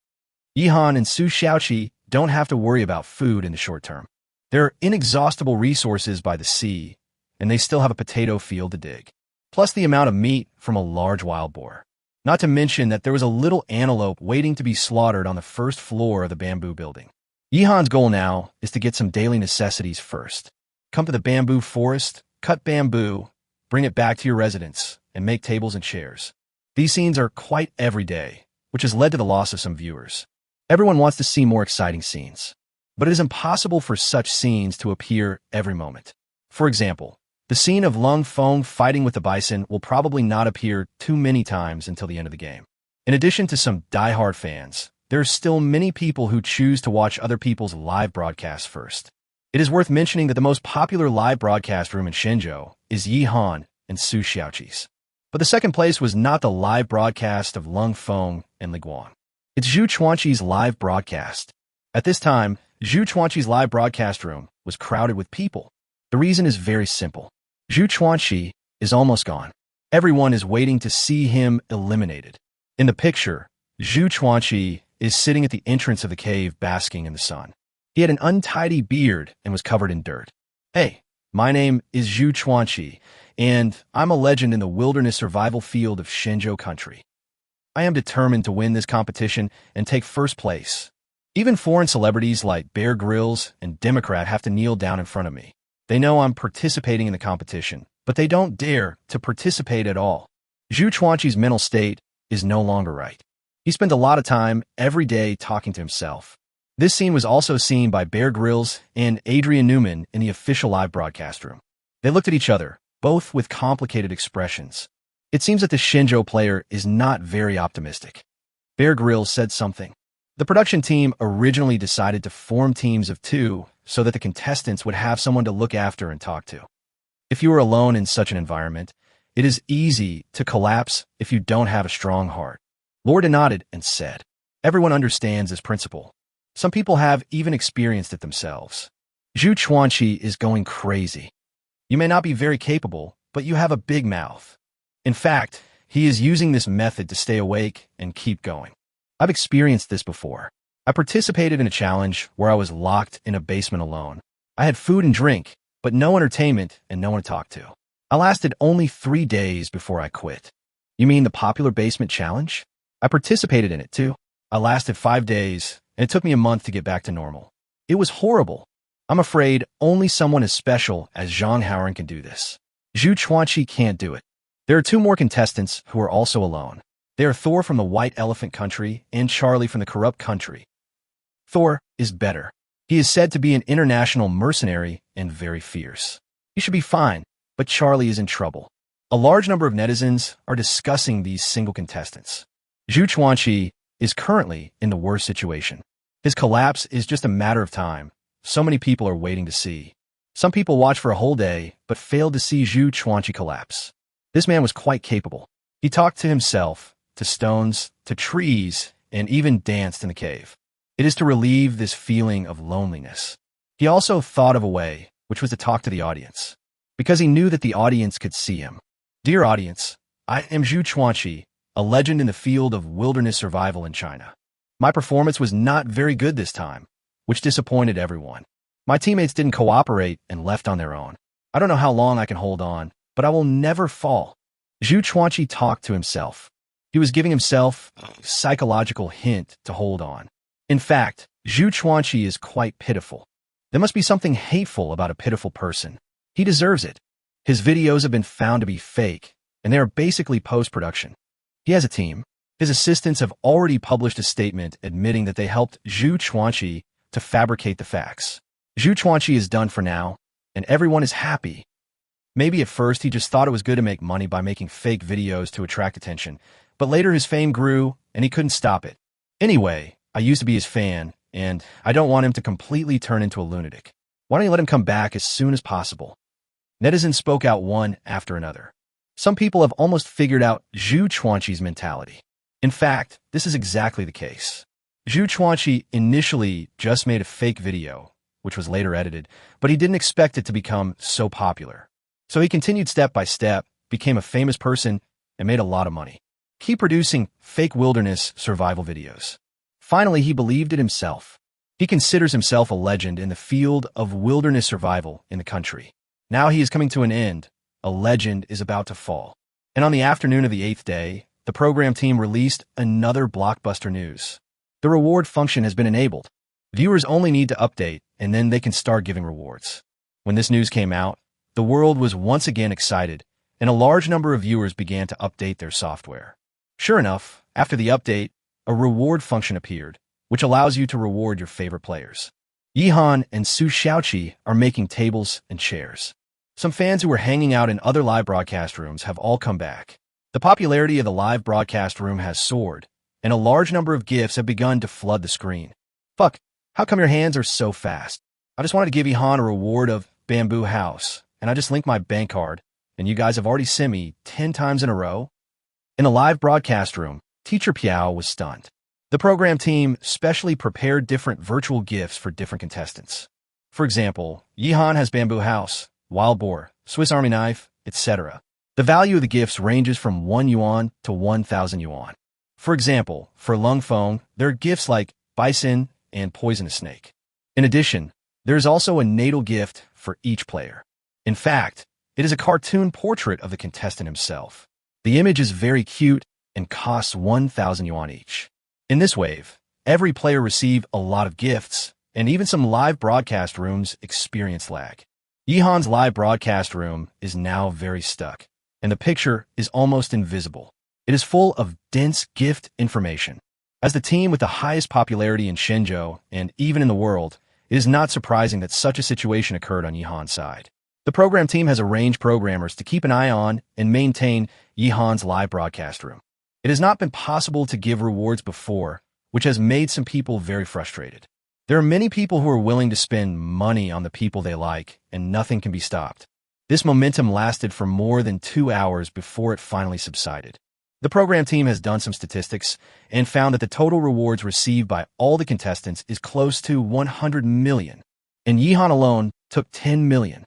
Yi Han and Su Xiaoqi don't have to worry about food in the short term. There are inexhaustible resources by the sea, and they still have a potato field to dig, plus the amount of meat from a large wild boar. Not to mention that there was a little antelope waiting to be slaughtered on the first floor of the bamboo building. Yi Han's goal now is to get some daily necessities first. Come to the bamboo forest, cut bamboo, bring it back to your residence, and make tables and chairs. These scenes are quite everyday, which has led to the loss of some viewers. Everyone wants to see more exciting scenes, but it is impossible for such scenes to appear every moment. For example, the scene of Lung Feng fighting with the bison will probably not appear too many times until the end of the game. In addition to some die-hard fans, there are still many people who choose to watch other people's live broadcasts first. It is worth mentioning that the most popular live broadcast room in Shenzhou is Yi Han and Su Xiaoqi's. But the second place was not the live broadcast of Lung Feng and Li Guan. It's Zhu Chuanqi's live broadcast. At this time, Zhu Chuanqi's live broadcast room was crowded with people. The reason is very simple. Zhu Chuanqi is almost gone. Everyone is waiting to see him eliminated. In the picture, Zhu Chuanqi is sitting at the entrance of the cave basking in the sun. He had an untidy beard and was covered in dirt. Hey, my name is Zhu Chuanqi, and I'm a legend in the wilderness survival field of Shenzhou country. I am determined to win this competition and take first place. Even foreign celebrities like Bear Grylls and Democrat have to kneel down in front of me. They know I'm participating in the competition, but they don't dare to participate at all. Zhu Chuanqi's mental state is no longer right. He spent a lot of time every day talking to himself. This scene was also seen by Bear Grylls and Adrian Newman in the official live broadcast room. They looked at each other, both with complicated expressions. It seems that the Shenzhou player is not very optimistic. Bear Grylls said something. The production team originally decided to form teams of 2 so that the contestants would have someone to look after and talk to. If you are alone in such an environment, it is easy to collapse if you don't have a strong heart. Lorda nodded and said, "Everyone understands this principle. Some people have even experienced it themselves. Zhu Chuanqi is going crazy. You may not be very capable, but you have a big mouth. In fact, he is using this method to stay awake and keep going. I've experienced this before. I participated in a challenge where I was locked in a basement alone. I had food and drink, but no entertainment and no one to talk to. I lasted only 3 days before I quit." "You mean the popular basement challenge?" "I participated in it too. I lasted 5 days, and it took me a month to get back to normal. It was horrible. I'm afraid only someone as special as Zhang Haoran can do this. Zhu Chuanqi can't do it." There are 2 more contestants who are also alone. They are Thor from the White Elephant Country and Charlie from the Corrupt Country. Thor is better. He is said to be an international mercenary and very fierce. He should be fine, but Charlie is in trouble. A large number of netizens are discussing these single contestants. Zhu Chuanqi is currently in the worst situation. His collapse is just a matter of time. So many people are waiting to see. Some people watch for a whole day, but failed to see Zhu Chuanqi collapse. This man was quite capable. He talked to himself, to stones, to trees, and even danced in the cave. It is to relieve this feeling of loneliness. He also thought of a way, which was to talk to the audience, because he knew that the audience could see him. "Dear audience, I am Zhu Chuanqi, a legend in the field of wilderness survival in China. My performance was not very good this time, which disappointed everyone. My teammates didn't cooperate and left on their own. I don't know how long I can hold on, but I will never fall." Zhu Chuanqi talked to himself. He was giving himself a psychological hint to hold on. In fact, Zhu Chuanqi is quite pitiful. There must be something hateful about a pitiful person. He deserves it. His videos have been found to be fake, and they are basically post-production. He has a team. His assistants have already published a statement admitting that they helped Zhu Chuanqi to fabricate the facts. Zhu Chuanqi is done for now, and everyone is happy. Maybe at first he just thought it was good to make money by making fake videos to attract attention, but later his fame grew, and he couldn't stop it. Anyway, I used to be his fan, and I don't want him to completely turn into a lunatic. Why don't you let him come back as soon as possible?" Netizens spoke out one after another. Some people have almost figured out Zhu Chuanqi's mentality. In fact, this is exactly the case. Zhu Chuanqi initially just made a fake video, which was later edited, but he didn't expect it to become so popular. So he continued step by step, became a famous person, and made a lot of money. Keep producing fake wilderness survival videos. Finally, he believed it himself. He considers himself a legend in the field of wilderness survival in the country. Now he is coming to an end. A legend is about to fall. And on the afternoon of the 8th day, the program team released another blockbuster news. The reward function has been enabled. Viewers only need to update, and then they can start giving rewards. When this news came out, the world was once again excited, and a large number of viewers began to update their software. Sure enough, after the update, a reward function appeared, which allows you to reward your favorite players. Yihan and Su Xiaoqi are making tables and chairs. Some fans who were hanging out in other live broadcast rooms have all come back. The popularity of the live broadcast room has soared, and a large number of GIFs have begun to flood the screen. Fuck, how come your hands are so fast? I just wanted to give Yihan a reward of Bamboo House, and I just linked my bank card, and you guys have already sent me 10 times in a row? In the live broadcast room, Teacher Piao was stunned. The program team specially prepared different virtual gifts for different contestants. For example, Yihan has Bamboo House, Wild Boar, Swiss Army Knife, etc. The value of the gifts ranges from 1 yuan to 1,000 yuan. For example, for Lung Feng, there are gifts like Bison and Poisonous Snake. In addition, there is also a natal gift for each player. In fact, it is a cartoon portrait of the contestant himself. The image is very cute and costs 1,000 yuan each. In this wave, every player received a lot of gifts, and even some live broadcast rooms experienced lag. Yihan's live broadcast room is now very stuck, and the picture is almost invisible. It is full of dense gift information. As the team with the highest popularity in Shenzhou and even in the world, it is not surprising that such a situation occurred on Yihan's side. The program team has arranged programmers to keep an eye on and maintain Yihan's live broadcast room. It has not been possible to give rewards before, which has made some people very frustrated. There are many people who are willing to spend money on the people they like, and nothing can be stopped. This momentum lasted for more than 2 hours before it finally subsided. The program team has done some statistics and found that the total rewards received by all the contestants is close to 100 million, and Yihan alone took $10 million.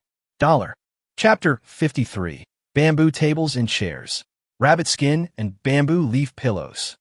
Chapter 53. Bamboo Tables and Chairs, Rabbit Skin and Bamboo Leaf Pillows.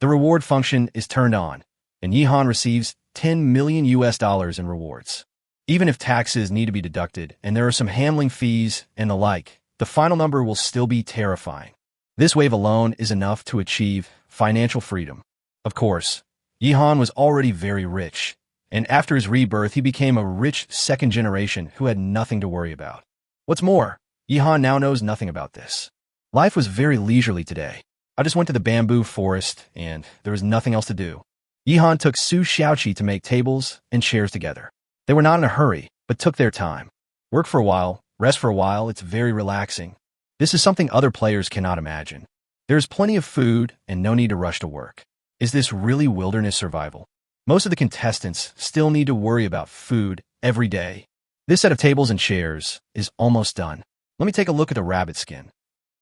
The reward function is turned on, and Yihan receives $10 million in rewards. Even if taxes need to be deducted and there are some handling fees and the like, the final number will still be terrifying. This wave alone is enough to achieve financial freedom. Of course, Yihan was already very rich, and after his rebirth he became a rich second generation who had nothing to worry about. What's more, Yihan now knows nothing about this. Life was very leisurely today. I just went to the bamboo forest, and there was nothing else to do. Yihan took Su Xiaoqi to make tables and chairs together. They were not in a hurry, but took their time. Work for a while, rest for a while, it's very relaxing. This is something other players cannot imagine. There is plenty of food and no need to rush to work. Is this really wilderness survival? Most of the contestants still need to worry about food every day. This set of tables and chairs is almost done. Let me take a look at the rabbit skin.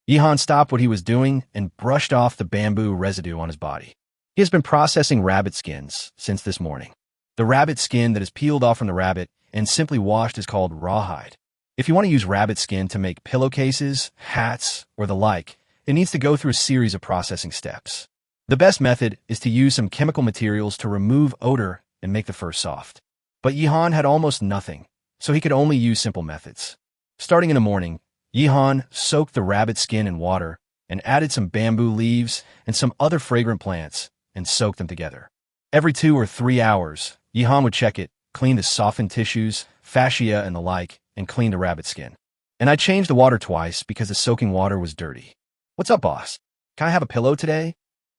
Yihan stopped what he was doing and brushed off the bamboo residue on his body. He has been processing rabbit skins since this morning. The rabbit skin that is peeled off from the rabbit and simply washed is called rawhide. If you want to use rabbit skin to make pillowcases, hats, or the like, it needs to go through a series of processing steps. The best method is to use some chemical materials to remove odor and make the fur soft. But Yihan had almost nothing, so he could only use simple methods. Starting in the morning, Yihan soaked the rabbit skin in water and added some bamboo leaves and some other fragrant plants and soaked them together. Every 2 or 3 hours, Yihan would check it, clean the softened tissues, fascia, and the like, and clean the rabbit skin. And I changed the water twice because the soaking water was dirty. What's up, boss? Can I have a pillow today?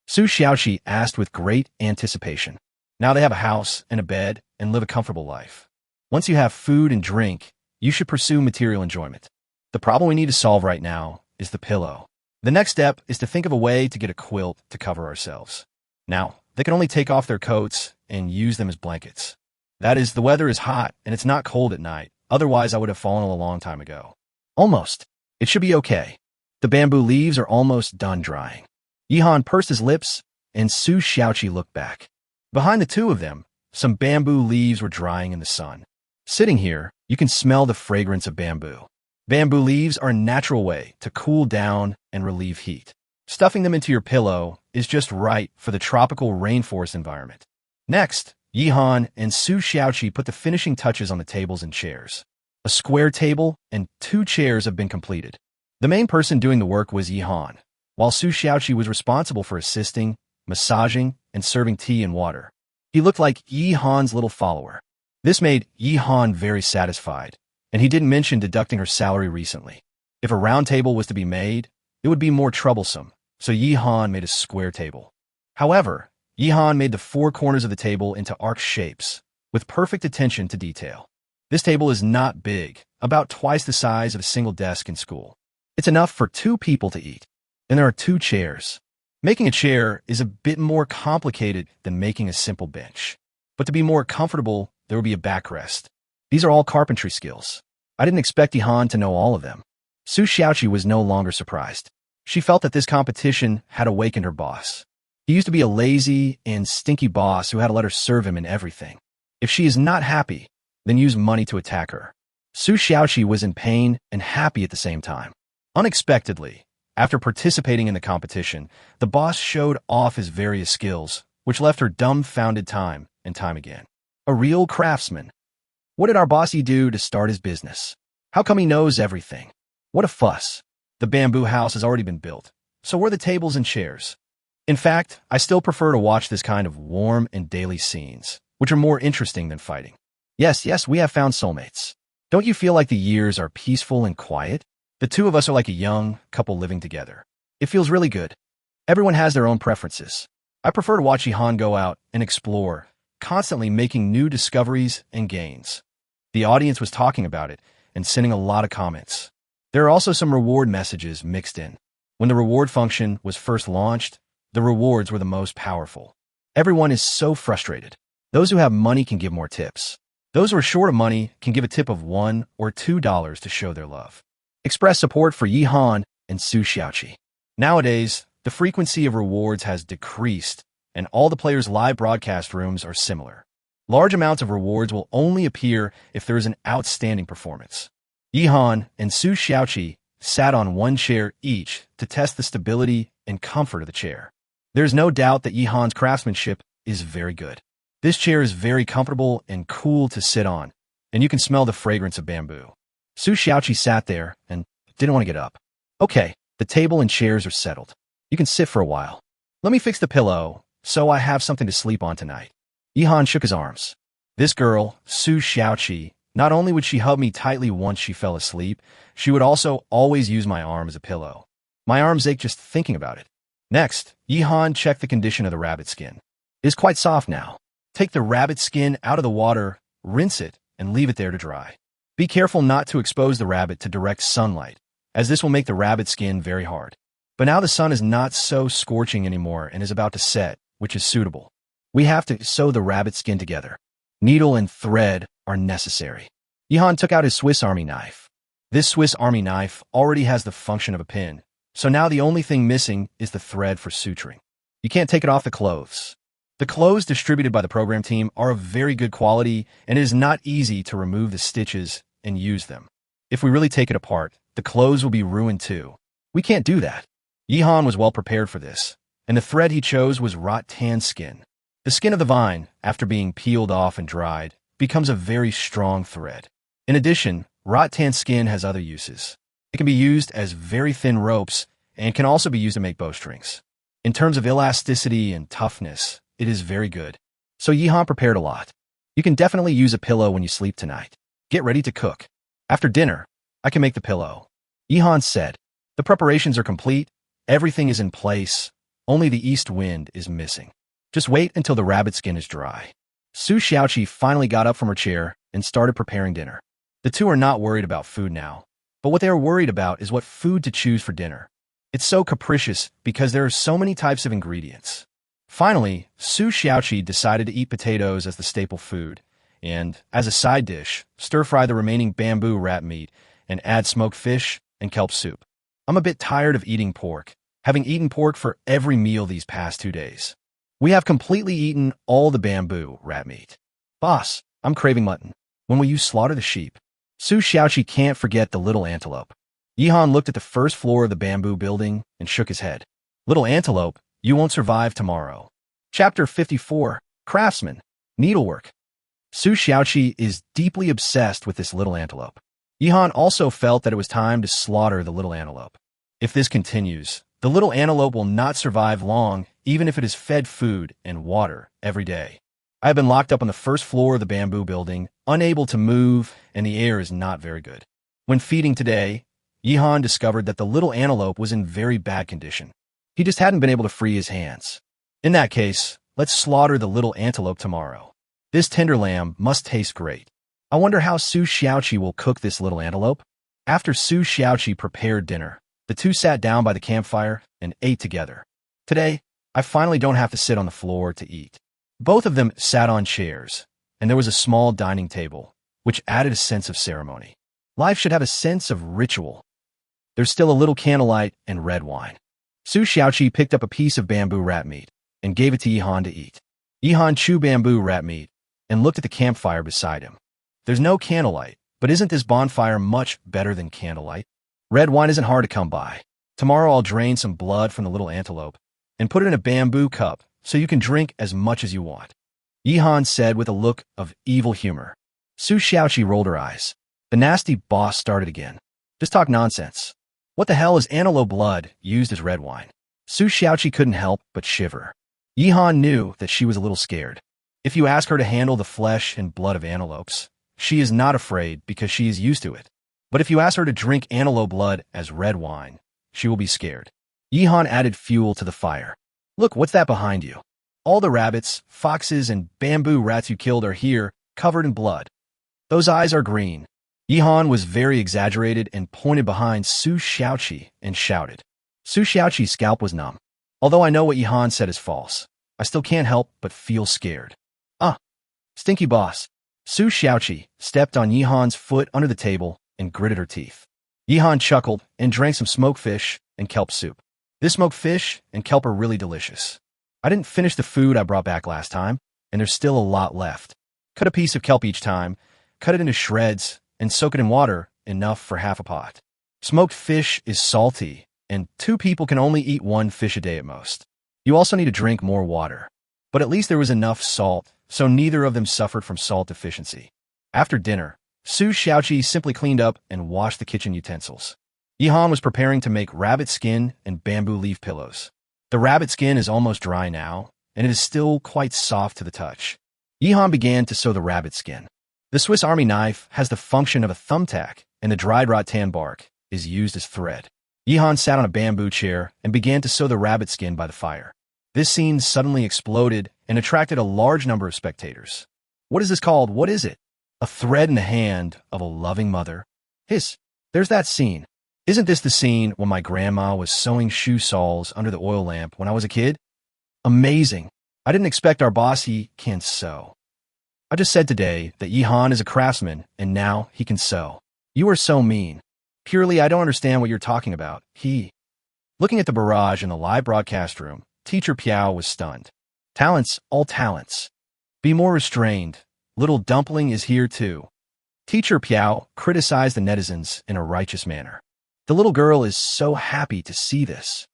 Su Xiaoqi asked with great anticipation. Now they have a house and a bed and live a comfortable life. Once you have food and drink, you should pursue material enjoyment. The problem we need to solve right now is the pillow. The next step is to think of a way to get a quilt to cover ourselves. Now, they can only take off their coats and use them as blankets. That is, the weather is hot and it's not cold at night. Otherwise, I would have fallen a long time ago. Almost. It should be okay. The bamboo leaves are almost done drying. Yihan pursed his lips, and Su Xiaoqi looked back. Behind the two of them, some bamboo leaves were drying in the sun. Sitting here, you can smell the fragrance of bamboo. Bamboo leaves are a natural way to cool down and relieve heat. Stuffing them into your pillow is just right for the tropical rainforest environment. Next, Yihan and Su Xiaoqi put the finishing touches on the tables and chairs. A square table and 2 chairs have been completed. The main person doing the work was Yihan, while Su Xiaoqi was responsible for assisting, massaging, and serving tea and water. He looked like Yihan's little follower. This made Yihan very satisfied, and he didn't mention deducting her salary recently. If a round table was to be made, it would be more troublesome, so Yihan made a square table. However, Yihan made the 4 corners of the table into arc shapes, with perfect attention to detail. This table is not big, about twice the size of a single desk in school. It's enough for 2 people to eat, and there are 2 chairs. Making a chair is a bit more complicated than making a simple bench. But to be more comfortable, there will be a backrest. These are all carpentry skills. I didn't expect Yihan to know all of them. Su Xiaoqi was no longer surprised. She felt that this competition had awakened her boss. He used to be a lazy and stinky boss who had to let her serve him in everything. If she is not happy, then use money to attack her. Su Xiaoqi was in pain and happy at the same time. Unexpectedly, after participating in the competition, the boss showed off his various skills, which left her dumbfounded time and time again. A real craftsman. What did our bossy do to start his business? How come he knows everything? What a fuss. The bamboo house has already been built, so were the tables and chairs. In fact, I still prefer to watch this kind of warm and daily scenes, which are more interesting than fighting. Yes, we have found soulmates. Don't you feel like the years are peaceful and quiet? The 2 of us are like a young couple living together. It feels really good. Everyone has their own preferences. I prefer to watch Ihan go out and explore, constantly making new discoveries and gains. The audience was talking about it and sending a lot of comments. There are also some reward messages mixed in. When the reward function was first launched, the rewards were the most powerful. Everyone is so frustrated. Those who have money can give more tips. Those who are short of money can give a tip of $1 or $2 to show their love. Express support for Yihan and Su Xiaoqi. Nowadays, the frequency of rewards has decreased, and all the players' live broadcast rooms are similar. Large amounts of rewards will only appear if there is an outstanding performance. Yihan and Su Xiaoqi sat on one chair each to test the stability and comfort of the chair. There is no doubt that Yihan's craftsmanship is very good. This chair is very comfortable and cool to sit on, and you can smell the fragrance of bamboo. Su Xiaoqi sat there and didn't want to get up. Okay, the table and chairs are settled. You can sit for a while. Let me fix the pillow, so I have something to sleep on tonight. Yihan shook his arms. This girl, Su Xiaoqi, not only would she hug me tightly once she fell asleep, she would also always use my arm as a pillow. My arms ache just thinking about it. Next, Yihan checked the condition of the rabbit skin. It is quite soft now. Take the rabbit skin out of the water, rinse it, and leave it there to dry. Be careful not to expose the rabbit to direct sunlight, as this will make the rabbit skin very hard. But now the sun is not so scorching anymore and is about to set, which is suitable. We have to sew the rabbit skin together. Needle and thread are necessary. Yihan took out his Swiss Army knife. This Swiss Army knife already has the function of a pin, so now the only thing missing is the thread for suturing. You can't take it off the clothes. The clothes distributed by the program team are of very good quality, and it is not easy to remove the stitches and use them. If we really take it apart, the clothes will be ruined too. We can't do that. Yihan was well prepared for this, and the thread he chose was rattan skin. The skin of the vine, after being peeled off and dried, becomes a very strong thread. In addition, rattan skin has other uses. It can be used as very thin ropes and can also be used to make bowstrings. In terms of elasticity and toughness, it is very good. So Yihan prepared a lot. You can definitely use a pillow when you sleep tonight. Get ready to cook. After dinner, I can make the pillow. Yihan said, the preparations are complete, everything is in place, only the east wind is missing. Just wait until the rabbit skin is dry. Su Xiaoqi finally got up from her chair and started preparing dinner. The two are not worried about food now, but what they are worried about is what food to choose for dinner. It's so capricious because there are so many types of ingredients. Finally, Su Xiaoqi decided to eat potatoes as the staple food, and, as a side dish, stir-fry the remaining bamboo rat meat and add smoked fish and kelp soup. I'm a bit tired of eating pork, having eaten pork for every meal these past 2 days. We have completely eaten all the bamboo rat meat. Boss, I'm craving mutton. When will you slaughter the sheep? Su Xiaoqi can't forget the little antelope. Yihan looked at the first floor of the bamboo building and shook his head. Little antelope, you won't survive tomorrow. Chapter 54, Craftsman, Needlework. Su Xiaoqi is deeply obsessed with this little antelope. Yihan also felt that it was time to slaughter the little antelope. If this continues, the little antelope will not survive long, even if it is fed food and water every day. I have been locked up on the first floor of the bamboo building, unable to move, and the air is not very good. When feeding today, Yihan discovered that the little antelope was in very bad condition. He just hadn't been able to free his hands. In that case, let's slaughter the little antelope tomorrow. This tender lamb must taste great. I wonder how Su Xiaoqi will cook this little antelope. After Su Xiaoqi prepared dinner, the two sat down by the campfire and ate together. Today, I finally don't have to sit on the floor to eat. Both of them sat on chairs, and there was a small dining table, which added a sense of ceremony. Life should have a sense of ritual. There's still a little candlelight and red wine. Su Xiaoqi picked up a piece of bamboo rat meat and gave it to Yihan to eat. Yihan chewed bamboo rat meat and looked at the campfire beside him. There's no candlelight, but isn't this bonfire much better than candlelight? Red wine isn't hard to come by. Tomorrow I'll drain some blood from the little antelope and put it in a bamboo cup so you can drink as much as you want. Yihan said with a look of evil humor. Su Xiaoqi rolled her eyes. The nasty boss started again. Just talk nonsense. What the hell is antelope blood used as red wine? Su Xiaoqi couldn't help but shiver. Yihan knew that she was a little scared. If you ask her to handle the flesh and blood of antelopes, she is not afraid because she is used to it. But if you ask her to drink antelope blood as red wine, she will be scared. Yihan added fuel to the fire. Look, what's that behind you? All the rabbits, foxes, and bamboo rats you killed are here, covered in blood. Those eyes are green. Yihan was very exaggerated and pointed behind Su Xiaoqi and shouted. Su Xiaoqi's scalp was numb. Although I know what Yihan said is false, I still can't help but feel scared. Stinky boss. Su Xiaoqi stepped on Yihan's foot under the table and gritted her teeth. Yihan chuckled and drank some smoked fish and kelp soup. This smoked fish and kelp are really delicious. I didn't finish the food I brought back last time, and there's still a lot left. Cut a piece of kelp each time, cut it into shreds, and soak it in water, enough for half a pot. Smoked fish is salty, and 2 people can only eat 1 fish a day at most. You also need to drink more water. But at least there was enough salt, so neither of them suffered from salt deficiency. After dinner, Su Xiaoqi simply cleaned up and washed the kitchen utensils. Yihan was preparing to make rabbit skin and bamboo leaf pillows. The rabbit skin is almost dry now, and it is still quite soft to the touch. Yihan began to sew the rabbit skin. The Swiss Army knife has the function of a thumbtack, and the dried rattan bark is used as thread. Yihan sat on a bamboo chair and began to sew the rabbit skin by the fire. This scene suddenly exploded and attracted a large number of spectators. What is this called? What is it? A thread in the hand of a loving mother. There's that scene. Isn't this the scene when my grandma was sewing shoe soles under the oil lamp when I was a kid? Amazing. I didn't expect our boss he can sew. I just said today that Yihan is a craftsman and now he can sew. You are so mean. Purely, I don't understand what you're talking about. Looking at the barrage in the live broadcast room, Teacher Piao was stunned. Talents, all talents. Be more restrained. Little Dumpling is here too. Teacher Piao criticized the netizens in a righteous manner. The little girl is so happy to see this.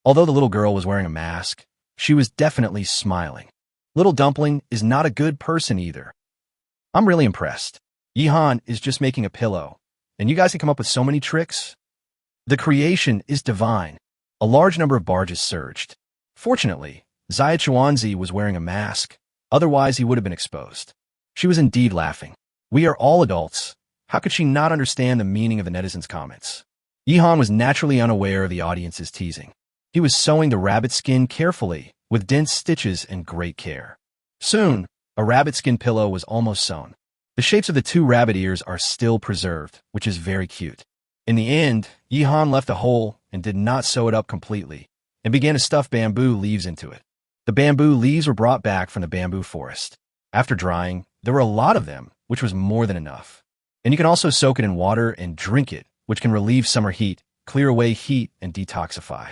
Although the little girl was wearing a mask, she was definitely smiling. Little Dumpling is not a good person either. I'm really impressed. Yihan is just making a pillow, and you guys can come up with so many tricks. The creation is divine. A large number of barges surged. Fortunately, Zaya Chuanzi was wearing a mask, otherwise he would have been exposed. She was indeed laughing. We are all adults. How could she not understand the meaning of the netizens' comments? Yihan was naturally unaware of the audience's teasing. He was sewing the rabbit skin carefully, with dense stitches and great care. Soon, a rabbit skin pillow was almost sewn. The shapes of the 2 rabbit ears are still preserved, which is very cute. In the end, Yihan left a hole and did not sew it up completely, and began to stuff bamboo leaves into it. The bamboo leaves were brought back from the bamboo forest. After drying, there were a lot of them, which was more than enough. And you can also soak it in water and drink it, which can relieve summer heat, clear away heat, and detoxify.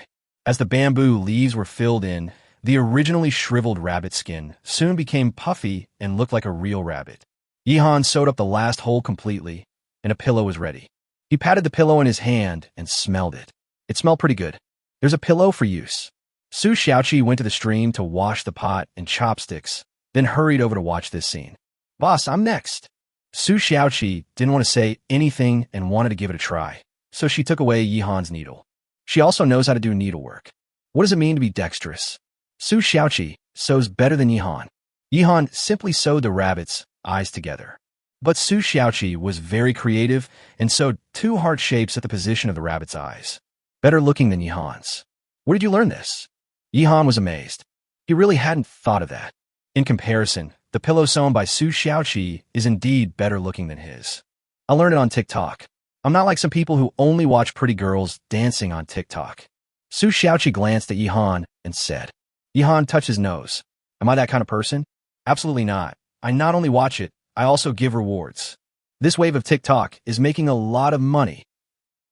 As the bamboo leaves were filled in, the originally shriveled rabbit skin soon became puffy and looked like a real rabbit. Yihan sewed up the last hole completely, and a pillow was ready. He patted the pillow in his hand and smelled it. It smelled pretty good. There's a pillow for use. Su Xiaoqi went to the stream to wash the pot and chopsticks, then hurried over to watch this scene. Boss, I'm next. Su Xiaoqi didn't want to say anything and wanted to give it a try, so she took away Yihan's needle. She also knows how to do needlework. What does it mean to be dexterous? Su Xiaoqi sews better than Yihan. Yihan simply sewed the rabbit's eyes together. But Su Xiaoqi was very creative and sewed 2 heart shapes at the position of the rabbit's eyes. Better looking than Yihan's. Where did you learn this? Yihan was amazed. He really hadn't thought of that. In comparison, the pillow sewn by Su Xiaoqi is indeed better looking than his. I learned it on TikTok. I'm not like some people who only watch pretty girls dancing on TikTok. Su Xiaoqi glanced at Yihan and said, Yihan touched his nose. Am I that kind of person? Absolutely not. I not only watch it, I also give rewards. This wave of TikTok is making a lot of money.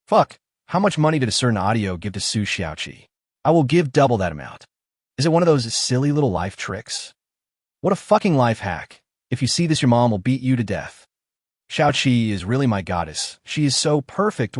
Fuck, how much money did a certain audio give to Su Xiaoqi? I will give double that amount. Is it one of those silly little life tricks? What a fucking life hack. If you see this, your mom will beat you to death. Xiaoqi is really my goddess. She is so perfect.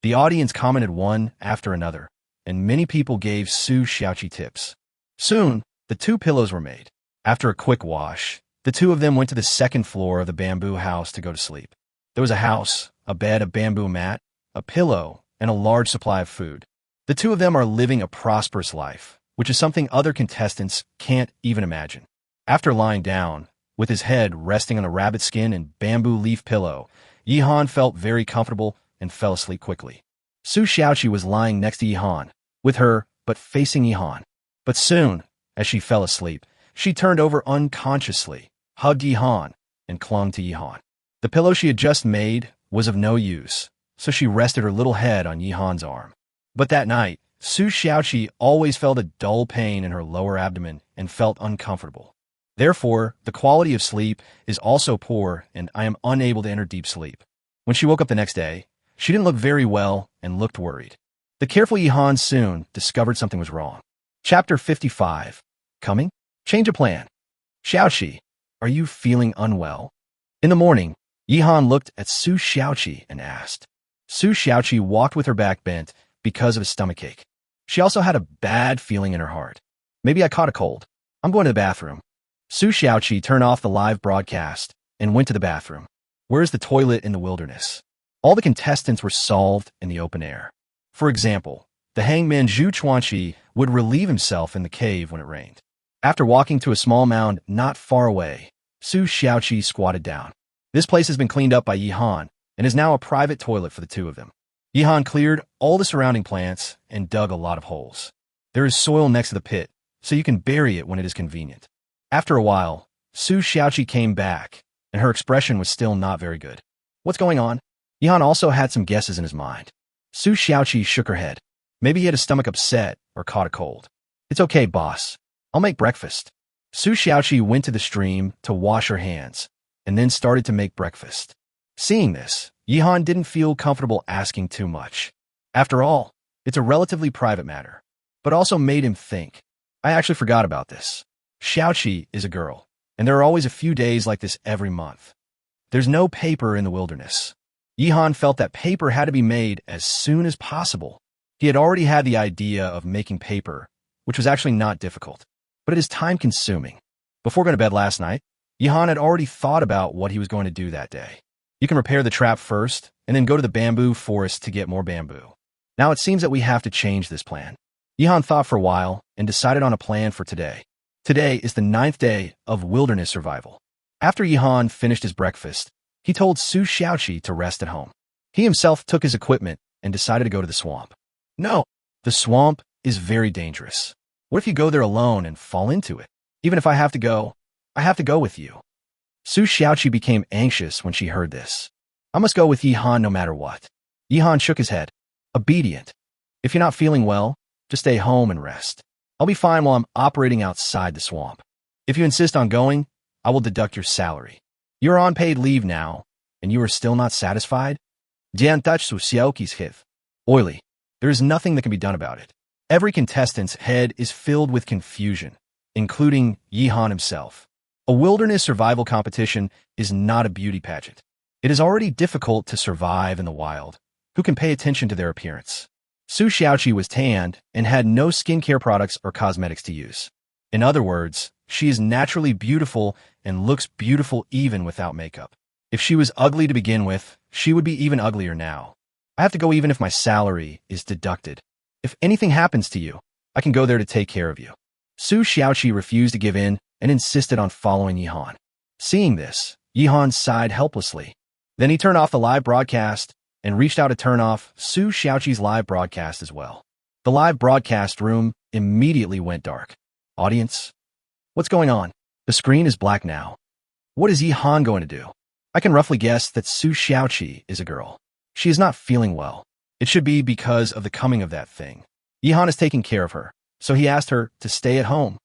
The audience commented one after another, and many people gave Su Xiaoqi tips. Soon, the 2 pillows were made. After a quick wash, the 2 of them went to the 2nd floor of the bamboo house to go to sleep. There was a house, a bed, a bamboo mat, a pillow, and a large supply of food. The 2 of them are living a prosperous life, which is something other contestants can't even imagine. After lying down, with his head resting on a rabbit skin and bamboo leaf pillow, Yihan felt very comfortable and fell asleep quickly. Su Xiaoqi was lying next to Yihan, with her, but facing Yihan. But soon, as she fell asleep, she turned over unconsciously, hugged Yihan, and clung to Yihan. The pillow she had just made was of no use, so she rested her little head on Yihan's arm. But that night, Su Xiaoqi always felt a dull pain in her lower abdomen and felt uncomfortable. Therefore, the quality of sleep is also poor, and I am unable to enter deep sleep. When she woke up the next day, she didn't look very well and looked worried. The careful Yihan soon discovered something was wrong. Chapter 55. Coming? Change of plan. Xiaoqi, are you feeling unwell? In the morning, Yihan looked at Su Xiaoqi and asked. Su Xiaoqi walked with her back bent because of a stomachache. She also had a bad feeling in her heart. Maybe I caught a cold. I'm going to the bathroom. Su Xiaoqi turned off the live broadcast and went to the bathroom. Where is the toilet in the wilderness? All the contestants were solved in the open air. For example, the hangman Zhu Chuanqi would relieve himself in the cave when it rained. After walking to a small mound not far away, Su Xiaoqi squatted down. This place has been cleaned up by Yihan and is now a private toilet for the two of them. Yihan cleared all the surrounding plants and dug a lot of holes. There is soil next to the pit, so you can bury it when it is convenient. After a while, Su Xiaoqi came back, and her expression was still not very good. What's going on? Yihan also had some guesses in his mind. Su Xiaoqi shook her head. Maybe he had a stomach upset or caught a cold. It's okay, boss. I'll make breakfast. Su Xiaoqi went to the stream to wash her hands, and then started to make breakfast. Seeing this, Yihan didn't feel comfortable asking too much. After all, it's a relatively private matter, but also made him think. I actually forgot about this. Xiaoqi is a girl, and there are always a few days like this every month. There's no paper in the wilderness. Yihan felt that paper had to be made as soon as possible. He had already had the idea of making paper, which was actually not difficult, but it is time-consuming. Before going to bed last night, Yihan had already thought about what he was going to do that day. You can repair the trap first, and then go to the bamboo forest to get more bamboo. Now it seems that we have to change this plan. Yihan thought for a while and decided on a plan for today. Today is the 9th day of wilderness survival. After Yihan finished his breakfast, he told Su Xiaoqi to rest at home. He himself took his equipment and decided to go to the swamp. No, the swamp is very dangerous. What if you go there alone and fall into it? Even if I have to go with you. Su Xiaoqi became anxious when she heard this. I must go with Yihan no matter what. Yihan shook his head. Obedient. If you're not feeling well, just stay home and rest. I'll be fine while I'm operating outside the swamp. If you insist on going, I will deduct your salary. You're on paid leave now, and you are still not satisfied? Jian touched Su Xiaoqi's hip. Oily. There is nothing that can be done about it. Every contestant's head is filled with confusion, including Yihan himself. A wilderness survival competition is not a beauty pageant. It is already difficult to survive in the wild. Who can pay attention to their appearance? Su Xiaoqi was tanned and had no skincare products or cosmetics to use. In other words, she is naturally beautiful and looks beautiful even without makeup. If she was ugly to begin with, she would be even uglier now. I have to go even if my salary is deducted. If anything happens to you, I can go there to take care of you. Su Xiaoqi refused to give in and insisted on following Yihan. Seeing this, Yihan sighed helplessly. Then he turned off the live broadcast and reached out to turn off Su Xiaoqi's live broadcast as well. The live broadcast room immediately went dark. Audience? What's going on? The screen is black now. What is Yihan going to do? I can roughly guess that Su Xiaoqi is a girl. She is not feeling well. It should be because of the coming of that thing. Yihan is taking care of her, so he asked her to stay at home.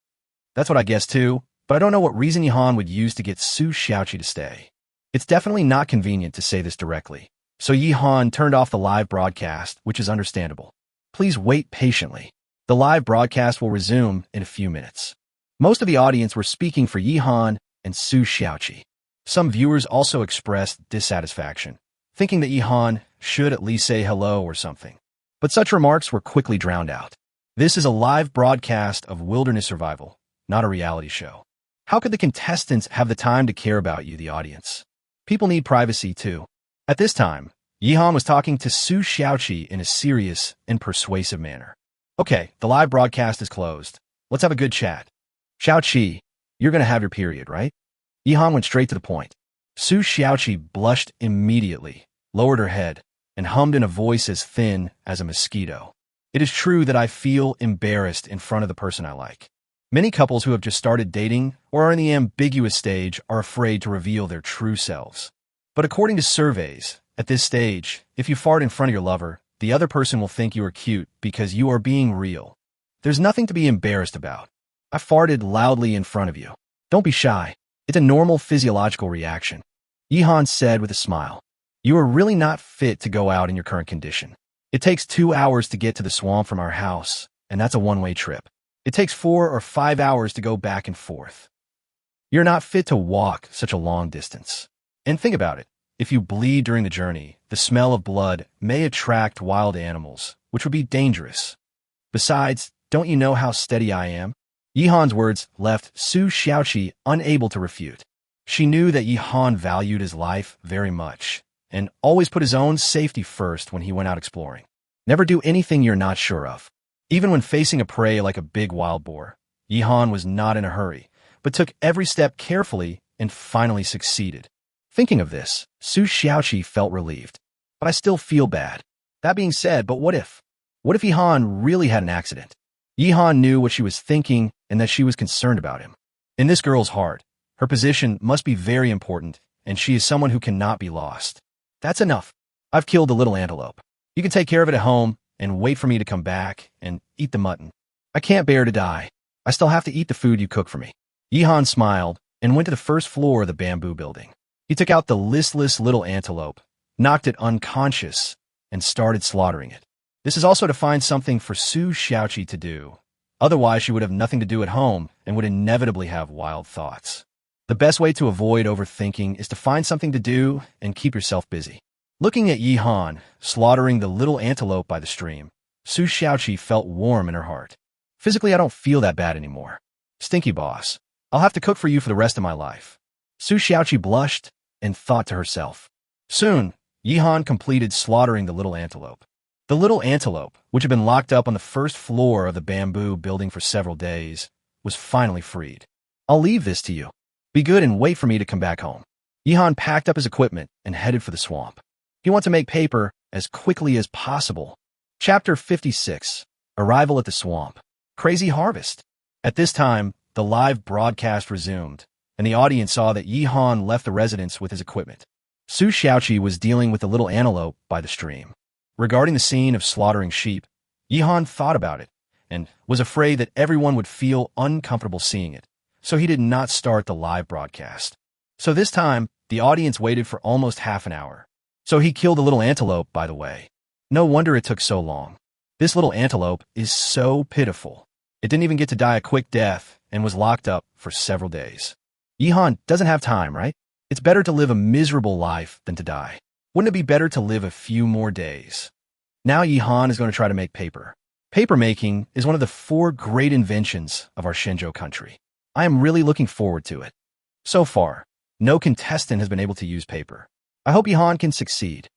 That's what I guessed too, but I don't know what reason Yihan would use to get Su Xiaoqi to stay. It's definitely not convenient to say this directly, so Yihan turned off the live broadcast, which is understandable. Please wait patiently. The live broadcast will resume in a few minutes. Most of the audience were speaking for Yihan and Su Xiaoqi. Some viewers also expressed dissatisfaction, thinking that Yihan should at least say hello or something. But such remarks were quickly drowned out. This is a live broadcast of wilderness survival, not a reality show. How could the contestants have the time to care about you, the audience? People need privacy too. At this time, Yihan was talking to Su Xiaoqi in a serious and persuasive manner. Okay, the live broadcast is closed. Let's have a good chat. Xiaoqi, you're going to have your period, right? Yihan went straight to the point. Su Xiaoqi blushed immediately, lowered her head, and hummed in a voice as thin as a mosquito. It is true that I feel embarrassed in front of the person I like. Many couples who have just started dating or are in the ambiguous stage are afraid to reveal their true selves. But according to surveys, at this stage, if you fart in front of your lover, the other person will think you are cute because you are being real. There's nothing to be embarrassed about. I farted loudly in front of you. Don't be shy. It's a normal physiological reaction. Yihan said with a smile. You are really not fit to go out in your current condition. It takes 2 hours to get to the swamp from our house, and that's a one-way trip. It takes 4 or 5 hours to go back and forth. You're not fit to walk such a long distance. And think about it. If you bleed during the journey, the smell of blood may attract wild animals, which would be dangerous. Besides, don't you know how steady I am? Yihan's words left Su Xiaoqi unable to refute. She knew that Yihan valued his life very much, and always put his own safety first when he went out exploring. Never do anything you're not sure of. Even when facing a prey like a big wild boar, Yihan was not in a hurry, but took every step carefully and finally succeeded. Thinking of this, Su Xiaoqi felt relieved. But I still feel bad. That being said, but what if? What if Yihan really had an accident? Yihan knew what she was thinking and that she was concerned about him. In this girl's heart, her position must be very important, and she is someone who cannot be lost. That's enough. I've killed the little antelope. You can take care of it at home and wait for me to come back and eat the mutton. I can't bear to die. I still have to eat the food you cook for me. Yihan smiled and went to the first floor of the bamboo building. He took out the listless little antelope, knocked it unconscious, and started slaughtering it. This is also to find something for Su Xiaoqi to do. Otherwise, she would have nothing to do at home and would inevitably have wild thoughts. The best way to avoid overthinking is to find something to do and keep yourself busy. Looking at Yihan slaughtering the little antelope by the stream, Su Xiaoqi felt warm in her heart. Physically, I don't feel that bad anymore. Stinky boss, I'll have to cook for you for the rest of my life. Su Xiaoqi blushed and thought to herself. Soon, Yihan completed slaughtering the little antelope. The little antelope, which had been locked up on the first floor of the bamboo building for several days, was finally freed. I'll leave this to you. Be good and wait for me to come back home. Yihan packed up his equipment and headed for the swamp. He wanted to make paper as quickly as possible. Chapter 56. Arrival at the swamp. Crazy harvest. At this time, the live broadcast resumed, and the audience saw that Yihan left the residence with his equipment. Su Xiaoqi was dealing with the little antelope by the stream. Regarding the scene of slaughtering sheep, Yihan thought about it and was afraid that everyone would feel uncomfortable seeing it, so he did not start the live broadcast. So this time, the audience waited for almost half an hour. So he killed the little antelope, by the way. No wonder it took so long. This little antelope is so pitiful. It didn't even get to die a quick death and was locked up for several days. Yihan doesn't have time, right? It's better to live a miserable life than to die. Wouldn't it be better to live a few more days? Now Yihan is going to try to make paper. Paper making is one of the 4 great inventions of our Shenzhou country. I am really looking forward to it. So far, no contestant has been able to use paper. I hope Yihan can succeed.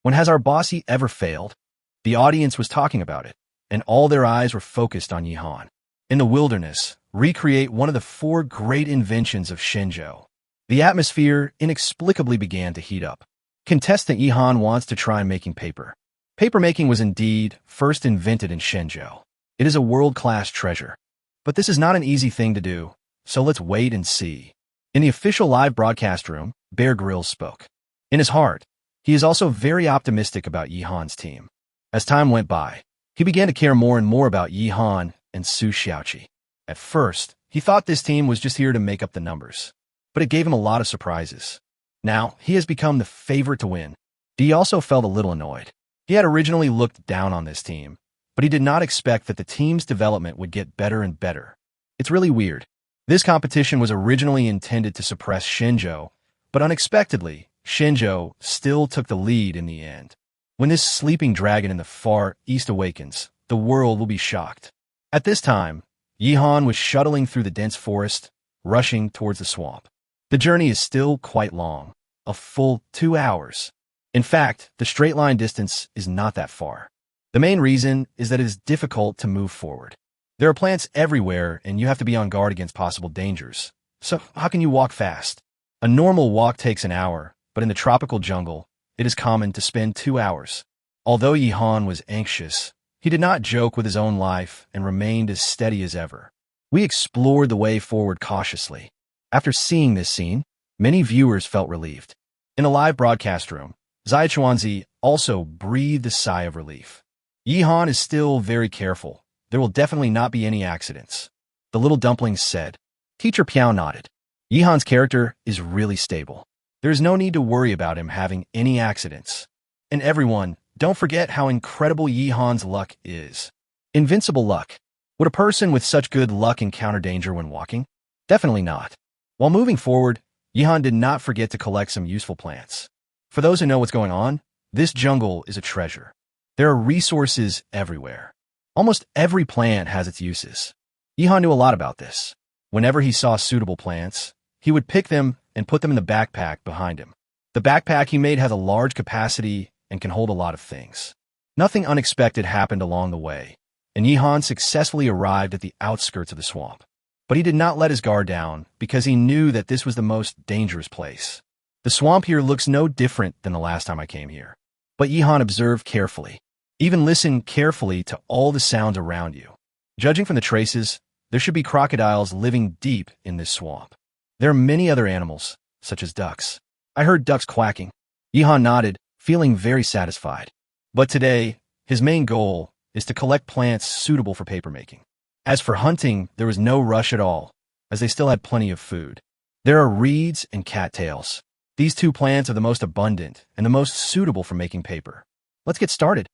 When has our bossy ever failed? The audience was talking about it, and all their eyes were focused on Yihan. In the wilderness, recreate one of the 4 great inventions of Shenzhou. The atmosphere inexplicably began to heat up. Contestant Yihan wants to try making paper. Paper making was indeed first invented in Shenzhou. It is a world-class treasure. But this is not an easy thing to do, so let's wait and see. In the official live broadcast room, Bear Grylls spoke. In his heart, he is also very optimistic about Yihan's team. As time went by, he began to care more and more about Yihan and Su Xiaoqi. At first, he thought this team was just here to make up the numbers, but it gave him a lot of surprises. Now, he has become the favorite to win. He also felt a little annoyed. He had originally looked down on this team, but he did not expect that the team's development would get better and better. It's really weird. This competition was originally intended to suppress Shenzhou, but unexpectedly, Shenzhou still took the lead in the end. When this sleeping dragon in the far east awakens, the world will be shocked. At this time, Yihan was shuttling through the dense forest, rushing towards the swamp. The journey is still quite long, a full 2 hours. In fact, the straight line distance is not that far. The main reason is that it is difficult to move forward. There are plants everywhere, and you have to be on guard against possible dangers. So how can you walk fast? A normal walk takes an hour, but in the tropical jungle, it is common to spend 2 hours. Although Yihan was anxious, He did not joke with his own life and remained as steady as ever. We explored the way forward cautiously. After seeing this scene, many viewers felt relieved. In the live broadcast room, Zai Chuanzi also breathed a sigh of relief. Yihan is still very careful. There will definitely not be any accidents. The little dumpling said. Teacher Piao nodded. Yihan's character is really stable. There is no need to worry about him having any accidents. And everyone, don't forget how incredible Yihan's luck is. Invincible luck. Would a person with such good luck encounter danger when walking? Definitely not. While moving forward, Yihan did not forget to collect some useful plants. For those who know what's going on, this jungle is a treasure. There are resources everywhere. Almost every plant has its uses. Yihan knew a lot about this. Whenever he saw suitable plants, he would pick them and put them in the backpack behind him. The backpack he made has a large capacity and can hold a lot of things. Nothing unexpected happened along the way, and Yihan successfully arrived at the outskirts of the swamp. But he did not let his guard down because he knew that this was the most dangerous place. The swamp here looks no different than the last time I came here. But Yihan observed carefully. Even listen carefully to all the sounds around you. Judging from the traces, there should be crocodiles living deep in this swamp. There are many other animals, such as ducks. I heard ducks quacking. Yihan nodded, feeling very satisfied. But today, his main goal is to collect plants suitable for papermaking. As for hunting, there was no rush at all, as they still had plenty of food. There are reeds and cattails. These two plants are the most abundant and the most suitable for making paper. Let's get started.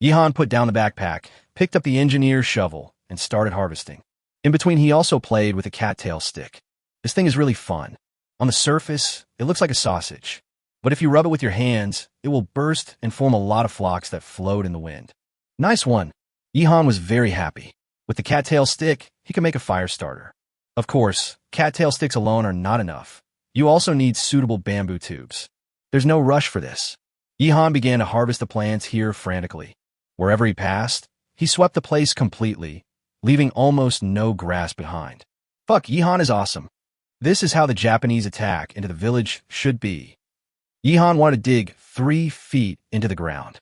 Yihan put down the backpack, picked up the engineer's shovel, and started harvesting. In between, he also played with a cattail stick. This thing is really fun. On the surface, it looks like a sausage. But if you rub it with your hands, it will burst and form a lot of flocks that float in the wind. Nice one. Yihan was very happy. With the cattail stick, he could make a fire starter. Of course, cattail sticks alone are not enough. You also need suitable bamboo tubes. There's no rush for this. Yihan began to harvest the plants here frantically. Wherever he passed, he swept the place completely, leaving almost no grass behind. Fuck, Yihan is awesome. This is how the Japanese attack into the village should be. Yihan wanted to dig 3 feet into the ground.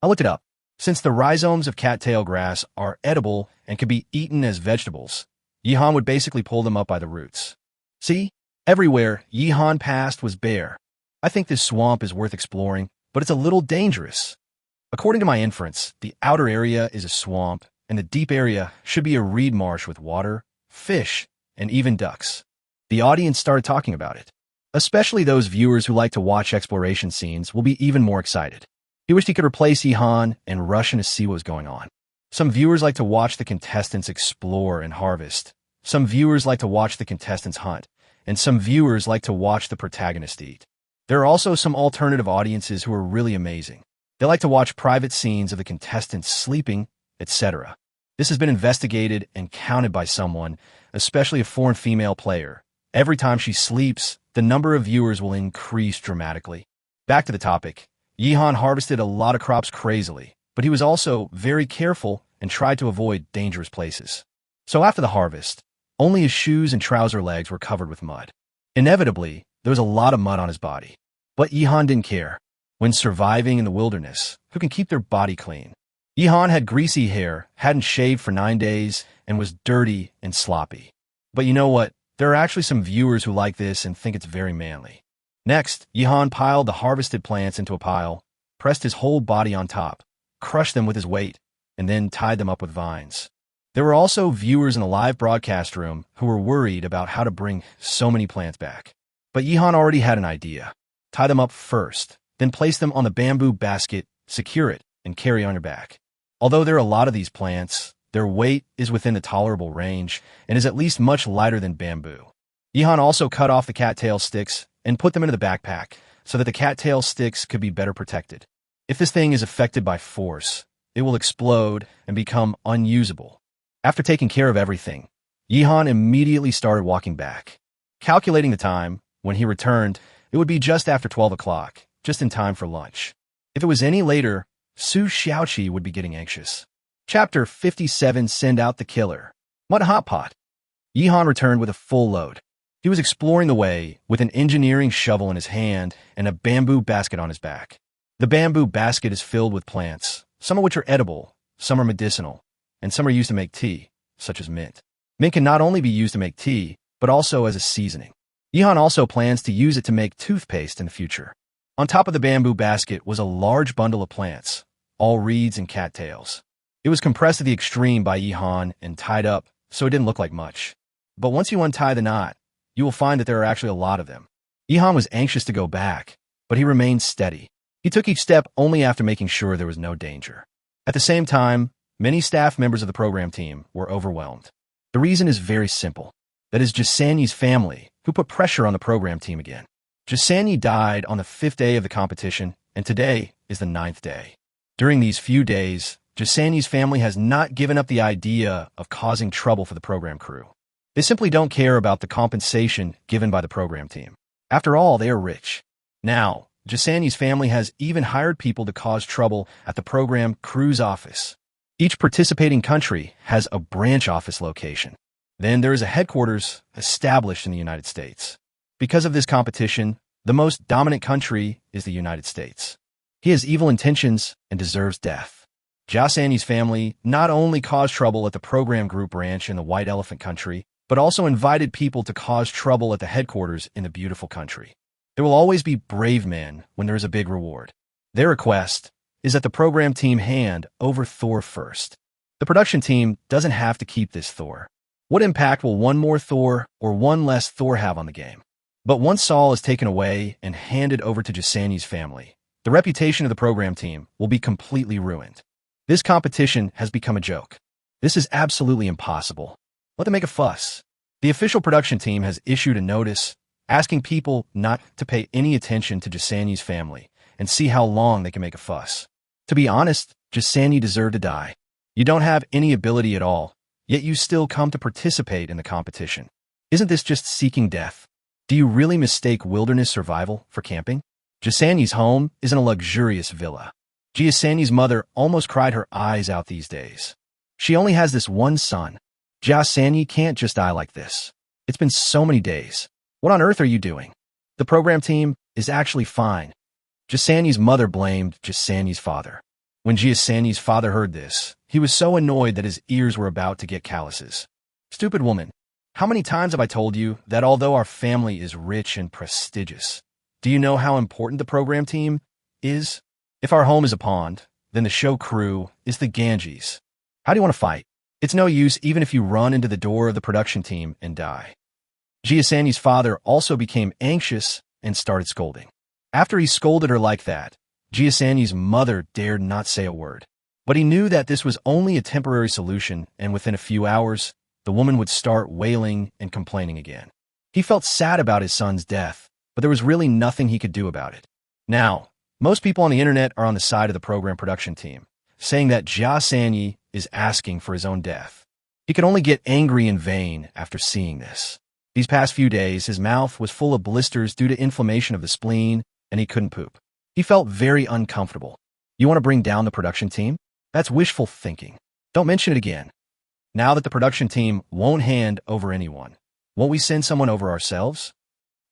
I looked it up. Since the rhizomes of cattail grass are edible and can be eaten as vegetables, Yihan would basically pull them up by the roots. See? Everywhere Yihan passed was bare. I think this swamp is worth exploring, but it's a little dangerous. According to my inference, the outer area is a swamp, and the deep area should be a reed marsh with water, fish, and even ducks. The audience started talking about it. Especially those viewers who like to watch exploration scenes will be even more excited. He wished he could replace Yihan and rush in to see what was going on. Some viewers like to watch the contestants explore and harvest. Some viewers like to watch the contestants hunt. And some viewers like to watch the protagonist eat. There are also some alternative audiences who are really amazing. They like to watch private scenes of the contestants sleeping, etc. This has been investigated and counted by someone, especially a foreign female player. Every time she sleeps, the number of viewers will increase dramatically. Back to the topic. Yihan harvested a lot of crops crazily, but he was also very careful and tried to avoid dangerous places. So after the harvest, only his shoes and trouser legs were covered with mud. Inevitably, there was a lot of mud on his body. But Yihan didn't care. When surviving in the wilderness, who can keep their body clean? Yihan had greasy hair, hadn't shaved for 9 days, and was dirty and sloppy. But you know what? There are actually some viewers who like this and think it's very manly. Next, Yihan piled the harvested plants into a pile, pressed his whole body on top, crushed them with his weight, and then tied them up with vines. There were also viewers in the live broadcast room who were worried about how to bring so many plants back. But Yihan already had an idea. Tie them up first, then place them on the bamboo basket, secure it, and carry on your back. Although there are a lot of these plants, their weight is within the tolerable range and is at least much lighter than bamboo. Yihan also cut off the cattail sticks and put them into the backpack so that the cattail sticks could be better protected. If this thing is affected by force, it will explode and become unusable. After taking care of everything, Yihan immediately started walking back. Calculating the time, when he returned, it would be just after 12 o'clock, just in time for lunch. If it was any later, Su Xiaoqi would be getting anxious. Chapter 57, Send Out the Killer. What a hot pot. Yihan returned with a full load. He was exploring the way with an engineering shovel in his hand and a bamboo basket on his back. The bamboo basket is filled with plants, some of which are edible, some are medicinal, and some are used to make tea, such as mint. Mint can not only be used to make tea, but also as a seasoning. Ihan also plans to use it to make toothpaste in the future. On top of the bamboo basket was a large bundle of plants, all reeds and cattails. It was compressed to the extreme by Ihan and tied up so it didn't look like much. But once you untie the knot, you will find that there are actually a lot of them. Ihan was anxious to go back, but he remained steady. He took each step only after making sure there was no danger. At the same time, many staff members of the program team were overwhelmed. The reason is very simple. That is Jasani's family, who put pressure on the program team again. Jasani died on the 5th day of the competition, and today is the 9th day. During these few days, Jasani's family has not given up the idea of causing trouble for the program crew. They simply don't care about the compensation given by the program team. After all, they are rich. Now, Jasani's family has even hired people to cause trouble at the program crew's office. Each participating country has a branch office location. Then there is a headquarters established in the United States. Because of this competition, the most dominant country is the United States. He has evil intentions and deserves death. Jasani's family not only caused trouble at the program group branch in the White Elephant country, but also invited people to cause trouble at the headquarters in the beautiful country. There will always be brave men when there is a big reward. Their request is that the program team hand over Thor first. The production team doesn't have to keep this Thor. What impact will one more Thor or one less Thor have on the game? But once Saul is taken away and handed over to Jasani's family, the reputation of the program team will be completely ruined. This competition has become a joke. This is absolutely impossible. Let them make a fuss. The official production team has issued a notice asking people not to pay any attention to Jasani's family and see how long they can make a fuss. To be honest, Jasani deserved to die. You don't have any ability at all, yet you still come to participate in the competition. Isn't this just seeking death? Do you really mistake wilderness survival for camping? Jasani's home is in a luxurious villa. Jasani's mother almost cried her eyes out these days. She only has this one son. Jasani can't just die like this. It's been so many days. What on earth are you doing? The program team is actually fine. Jasani's mother blamed Jasani's father. When Jasani's father heard this, he was so annoyed that his ears were about to get calluses. Stupid woman, how many times have I told you that although our family is rich and prestigious, do you know how important the program team is? If our home is a pond, then the show crew is the Ganges. How do you want to fight? It's no use even if you run into the door of the production team and die. Jasani's father also became anxious and started scolding. After he scolded her like that, Jasani's mother dared not say a word. But he knew that this was only a temporary solution, and within a few hours, the woman would start wailing and complaining again. He felt sad about his son's death, but there was really nothing he could do about it. Now, most people on the internet are on the side of the program production team, saying that Jasani is asking for his own death. He could only get angry in vain after seeing this. These past few days, his mouth was full of blisters due to inflammation of the spleen, and he couldn't poop. He felt very uncomfortable. You want to bring down the production team? That's wishful thinking. Don't mention it again. Now that the production team won't hand over anyone, won't we send someone over ourselves?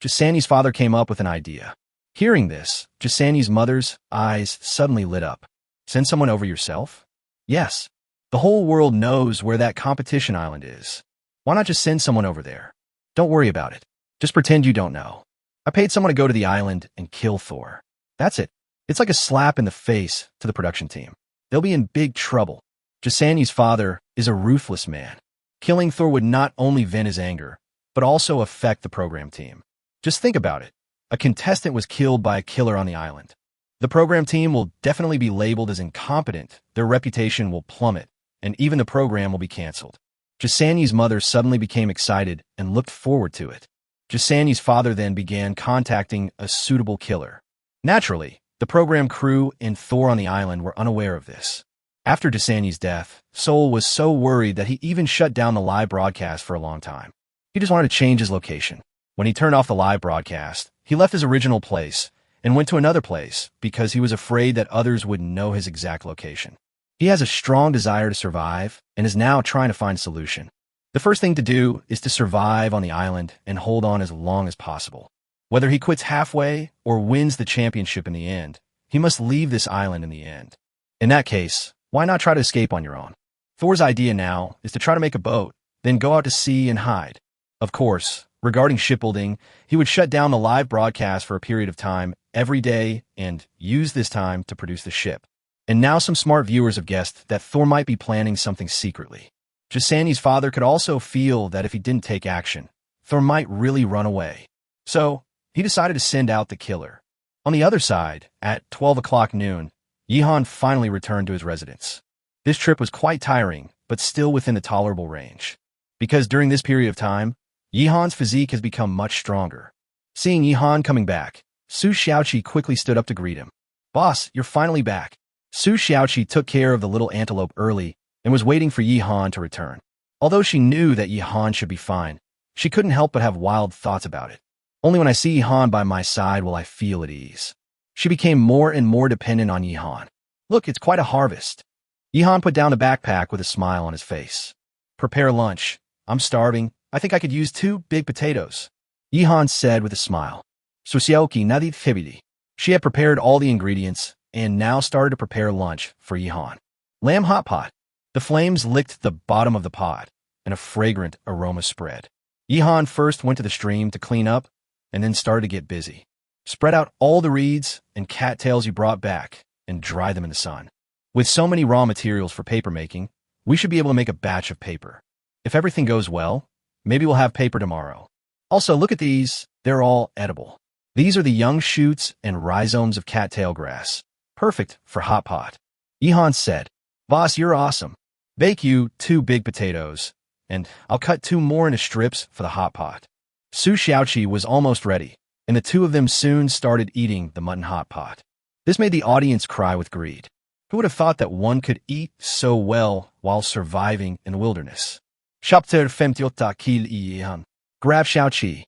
Jasani's father came up with an idea. Hearing this, Jasani's mother's eyes suddenly lit up. Send someone over yourself? Yes. The whole world knows where that competition island is. Why not just send someone over there? Don't worry about it. Just pretend you don't know. I paid someone to go to the island and kill Thor. That's it. It's like a slap in the face to the production team. They'll be in big trouble. Jasani's father is a ruthless man. Killing Thor would not only vent his anger, but also affect the program team. Just think about it. A contestant was killed by a killer on the island. The program team will definitely be labeled as incompetent, their reputation will plummet, and even the program will be canceled. Jasani's mother suddenly became excited and looked forward to it. Jasani's father then began contacting a suitable killer. Naturally, the program crew and Thor on the island were unaware of this. After Jasani's death, Sol was so worried that he even shut down the live broadcast for a long time. He just wanted to change his location. When he turned off the live broadcast, he left his original place and went to another place because he was afraid that others would know his exact location. He has a strong desire to survive and is now trying to find a solution. The first thing to do is to survive on the island and hold on as long as possible. Whether he quits halfway or wins the championship in the end, he must leave this island in the end. In that case, Why not try to escape on your own? Thor's idea now is to try to make a boat, then go out to sea and hide. Of course, regarding shipbuilding, he would shut down the live broadcast for a period of time every day and use this time to produce the ship. And now some smart viewers have guessed that Thor might be planning something secretly. Jasani's father could also feel that if he didn't take action, Thor might really run away. So, he decided to send out the killer. On the other side, at 12 o'clock noon, Yihan finally returned to his residence. This trip was quite tiring, but still within the tolerable range. Because during this period of time, Yihan's physique has become much stronger. Seeing Yihan coming back, Su Xiaoqi quickly stood up to greet him. "Boss, you're finally back." Su Xiaoqi took care of the little antelope early and was waiting for Yihan to return. Although she knew that Yihan should be fine, she couldn't help but have wild thoughts about it. Only when I see Yihan by my side will I feel at ease. She became more and more dependent on Yihan. "Look, it's quite a harvest." Yihan put down the backpack with a smile on his face. "Prepare lunch. I'm starving. I think I could use 2 big potatoes," Yihan said with a smile. Susioki nadit fibidi. She had prepared all the ingredients and now started to prepare lunch for Yihan. Lamb hot pot. The flames licked the bottom of the pot, and a fragrant aroma spread. Yihan first went to the stream to clean up, and then started to get busy. Spread out all the reeds and cattails you brought back, and dry them in the sun. With so many raw materials for paper making, we should be able to make a batch of paper. If everything goes well, maybe we'll have paper tomorrow. Also, look at these. They're all edible. These are the young shoots and rhizomes of cattail grass. Perfect for hot pot. Yihan said, "Boss, you're awesome. Bake you 2 big potatoes, and I'll cut 2 more into strips for the hot pot." Su Xiaoqi was almost ready, and the 2 of them soon started eating the mutton hot pot. This made the audience cry with greed. Who would have thought that one could eat so well while surviving in the wilderness? Chapter 58 Kil Yihan. Grab Xiaoqi.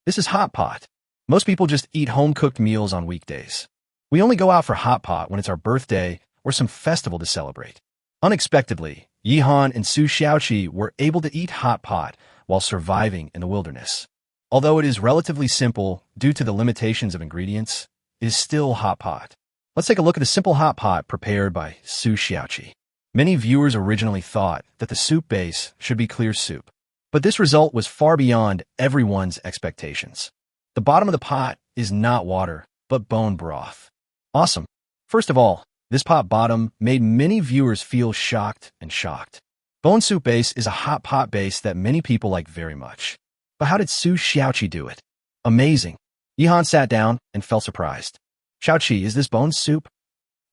This is hot pot. Most people just eat home-cooked meals on weekdays. We only go out for hot pot when it's our birthday or some festival to celebrate. Unexpectedly, Yihan and Su Xiaoqi were able to eat hot pot while surviving in the wilderness. Although it is relatively simple due to the limitations of ingredients, it is still hot pot. Let's take a look at the simple hot pot prepared by Su Xiaoqi. Many viewers originally thought that the soup base should be clear soup, but this result was far beyond everyone's expectations. The bottom of the pot is not water, but bone broth. Awesome. First of all, this pot bottom made many viewers feel shocked and shocked. Bone soup base is a hot pot base that many people like very much. But how did Su Xiaoqi do it? Amazing. Yihan sat down and felt surprised. "Xiaoqi, is this bone soup?"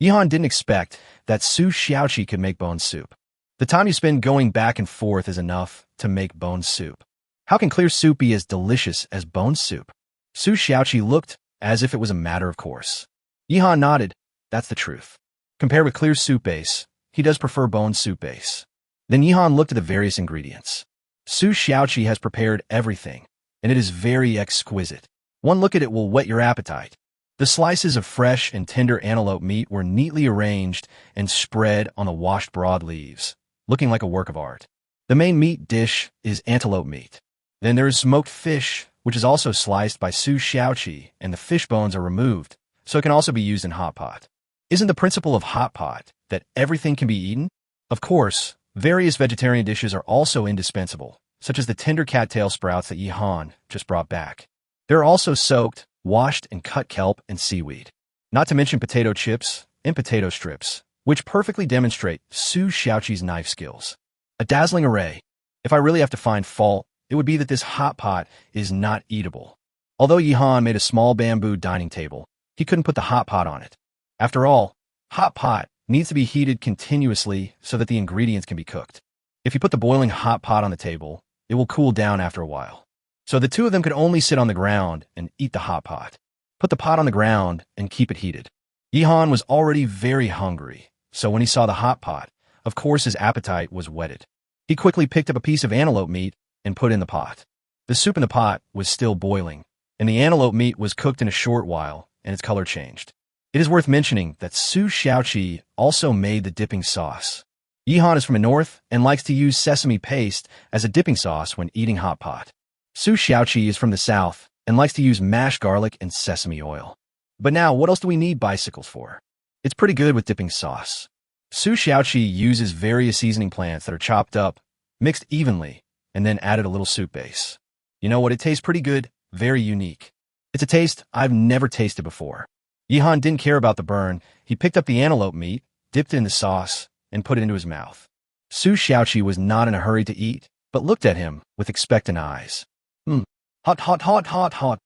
Yihan didn't expect that Su Xiaoqi could make bone soup. The time you spend going back and forth is enough to make bone soup. How can clear soup be as delicious as bone soup? Su Xiaoqi looked as if it was a matter of course. Yihan nodded. That's the truth. Compared with clear soup base, he does prefer bone soup base. Then Yihan looked at the various ingredients. Su Xiaoqi has prepared everything, and it is very exquisite. One look at it will whet your appetite. The slices of fresh and tender antelope meat were neatly arranged and spread on the washed broad leaves, looking like a work of art. The main meat dish is antelope meat. Then there is smoked fish, which is also sliced by Su Xiaoqi, and the fish bones are removed, so it can also be used in hot pot. Isn't the principle of hot pot that everything can be eaten? Of course, various vegetarian dishes are also indispensable, such as the tender cattail sprouts that Yihan just brought back. There are also soaked, washed, and cut kelp and seaweed. Not to mention potato chips and potato strips, which perfectly demonstrate Su Xiaoqi's knife skills. A dazzling array. If I really have to find fault, it would be that this hot pot is not eatable. Although Yihan made a small bamboo dining table, he couldn't put the hot pot on it. After all, hot pot needs to be heated continuously so that the ingredients can be cooked. If you put the boiling hot pot on the table, it will cool down after a while. So the 2 of them could only sit on the ground and eat the hot pot. Put the pot on the ground and keep it heated. Yihan was already very hungry, so when he saw the hot pot, of course his appetite was whetted. He quickly picked up a piece of antelope meat and put in the pot. The soup in the pot was still boiling, and the antelope meat was cooked in a short while, and its color changed. It is worth mentioning that Su Xiaoqi also made the dipping sauce. Yihan is from the north and likes to use sesame paste as a dipping sauce when eating hot pot. Su Xiaoqi is from the south and likes to use mashed garlic and sesame oil. But now, what else do we need bicycles for? It's pretty good with dipping sauce. Su Xiaoqi uses various seasoning plants that are chopped up, mixed evenly, and then added a little soup base. You know what? It tastes pretty good, very unique. It's a taste I've never tasted before. Yihan didn't care about the burn. He picked up the antelope meat, dipped it in the sauce, and put it into his mouth. Su Xiaoqi was not in a hurry to eat, but looked at him with expectant eyes. Hot, hot, hot, hot, hot.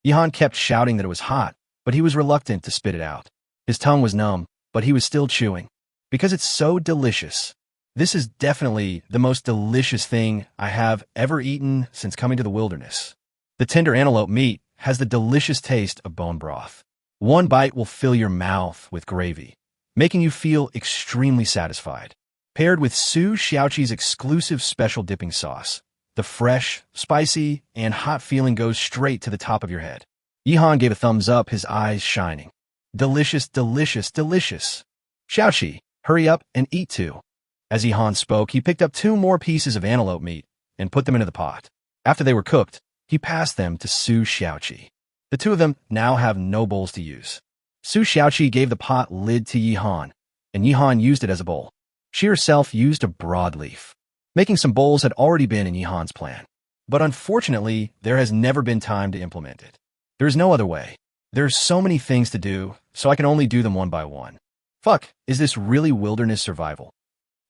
Yihan kept shouting that it was hot, but he was reluctant to spit it out. His tongue was numb, but he was still chewing. Because it's so delicious. This is definitely the most delicious thing I have ever eaten since coming to the wilderness. The tender antelope meat has the delicious taste of bone broth. One bite will fill your mouth with gravy, making you feel extremely satisfied. Paired with Su Xiaoqi's exclusive special dipping sauce, the fresh, spicy, and hot feeling goes straight to the top of your head. Yihan gave a thumbs up, his eyes shining. Delicious, delicious, delicious. Xiaoqi, hurry up and eat too. As Yihan spoke, he picked up 2 more pieces of antelope meat and put them into the pot. After they were cooked, he passed them to Su Xiaoqi. The 2 of them now have no bowls to use. Su Xiaoqi gave the pot lid to Yihan, and Yihan used it as a bowl. She herself used a broadleaf. Making some bowls had already been in Yihan's plan. But unfortunately, there has never been time to implement it. There is no other way. There are so many things to do, so I can only do them one by one. Fuck, is this really wilderness survival?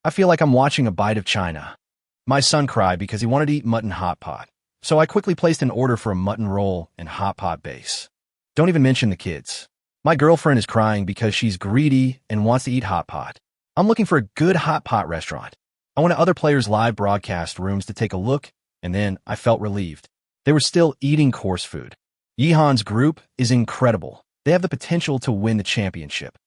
I feel like I'm watching a bite of China. My son cried because he wanted to eat mutton hot pot, so I quickly placed an order for a mutton roll and hot pot base. Don't even mention the kids. My girlfriend is crying because she's greedy and wants to eat hot pot. I'm looking for a good hot pot restaurant. I went to other players' live broadcast rooms to take a look, and then I felt relieved. They were still eating coarse food. Yihan's group is incredible. They have the potential to win the championship.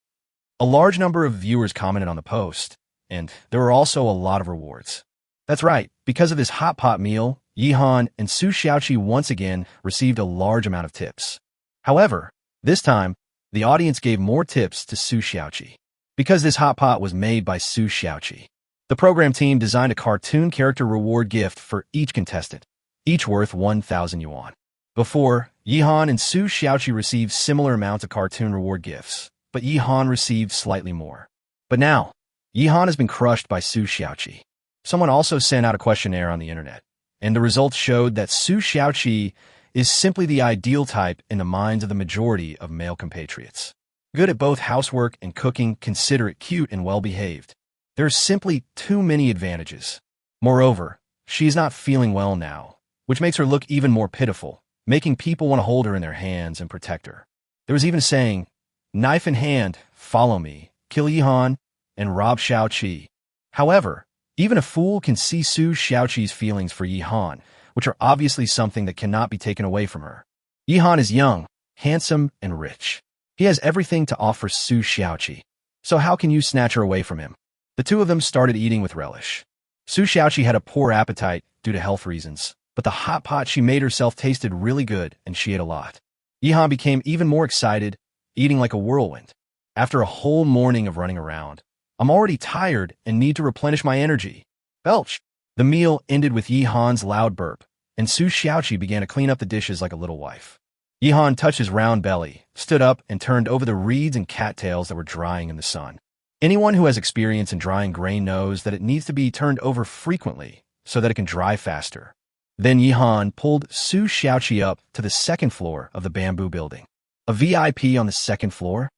A large number of viewers commented on the post, and there were also a lot of rewards. That's right, because of this hot pot meal, Yihan and Su Xiaoqi once again received a large amount of tips. However, this time, the audience gave more tips to Su Xiaoqi. Because this hot pot was made by Su Xiaoqi, the program team designed a cartoon character reward gift for each contestant, each worth 1,000 yuan. Before, Yihan and Su Xiaoqi received similar amounts of cartoon reward gifts, but Yihan received slightly more. But now, Yihan has been crushed by Su Xiaoqi. Someone also sent out a questionnaire on the internet, and the results showed that Su Xiaoqi is simply the ideal type in the minds of the majority of male compatriots. Good at both housework and cooking, considerate, cute, and well-behaved. There are simply too many advantages. Moreover, she is not feeling well now, which makes her look even more pitiful, making people want to hold her in their hands and protect her. There was even a saying, knife in hand, follow me, kill Yihan, and rob Xiaoqi. However, even a fool can see Su Xiaoqi's feelings for Yihan, which are obviously something that cannot be taken away from her. Yihan is young, handsome, and rich. He has everything to offer Su Xiaoqi. So how can you snatch her away from him? The 2 of them started eating with relish. Su Xiaoqi had a poor appetite due to health reasons, but the hot pot she made herself tasted really good and she ate a lot. Yihan became even more excited, eating like a whirlwind. After a whole morning of running around, I'm already tired and need to replenish my energy. Belch! The meal ended with Yihan's loud burp, and Su Xiaoqi began to clean up the dishes like a little wife. Yihan touched his round belly, stood up, and turned over the reeds and cattails that were drying in the sun. Anyone who has experience in drying grain knows that it needs to be turned over frequently so that it can dry faster. Then Yihan pulled Su Xiaoqi up to the 2nd floor of the bamboo building. A VIP on the 2nd floor?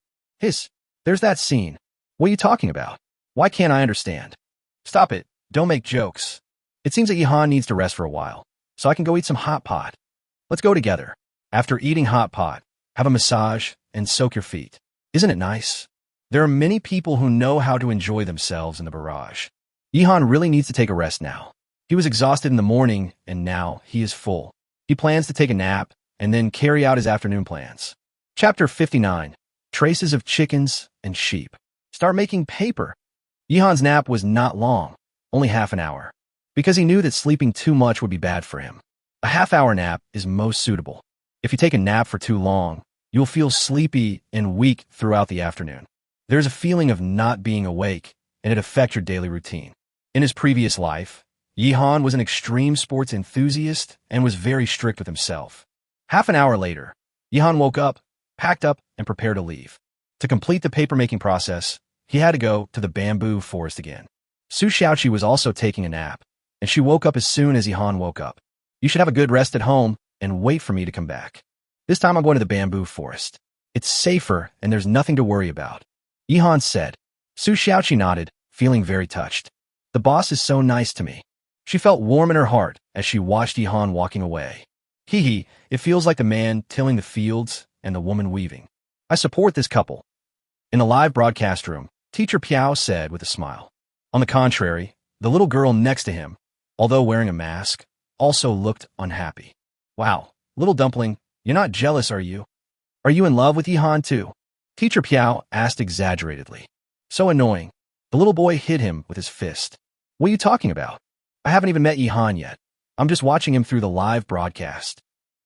There's that scene. What are you talking about? Why can't I understand? Stop it. Don't make jokes. It seems that Yihan needs to rest for a while, so I can go eat some hot pot. Let's go together. After eating hot pot, have a massage and soak your feet. Isn't it nice? There are many people who know how to enjoy themselves in the barrage. Yihan really needs to take a rest now. He was exhausted in the morning, and now he is full. He plans to take a nap and then carry out his afternoon plans. Chapter 59. Traces of Chickens and Sheep. Start making paper. Yihan's nap was not long, only half an hour, because he knew that sleeping too much would be bad for him. A half-hour nap is most suitable. If you take a nap for too long, you'll feel sleepy and weak throughout the afternoon. There's a feeling of not being awake, and it affects your daily routine. In his previous life, Yihan was an extreme sports enthusiast and was very strict with himself. Half an hour later, Yihan woke up, packed up, and prepared to leave. To complete the paper-making process, he had to go to the bamboo forest again. Su Xiaoqi was also taking a nap, and she woke up as soon as Yihan woke up. You should have a good rest at home and wait for me to come back. This time I'm going to the bamboo forest. It's safer and there's nothing to worry about, Yihan said. Su Xiaoqi nodded, feeling very touched. The boss is so nice to me. She felt warm in her heart as she watched Yihan walking away. Hee, it feels like the man tilling the fields and the woman weaving. I support this couple. In the live broadcast room, Teacher Piao said with a smile. On the contrary, the little girl next to him, although wearing a mask, also looked unhappy. Wow, little dumpling, you're not jealous, are you? Are you in love with Yihan too? Teacher Piao asked exaggeratedly. So annoying. The little boy hit him with his fist. What are you talking about? I haven't even met Yihan yet. I'm just watching him through the live broadcast.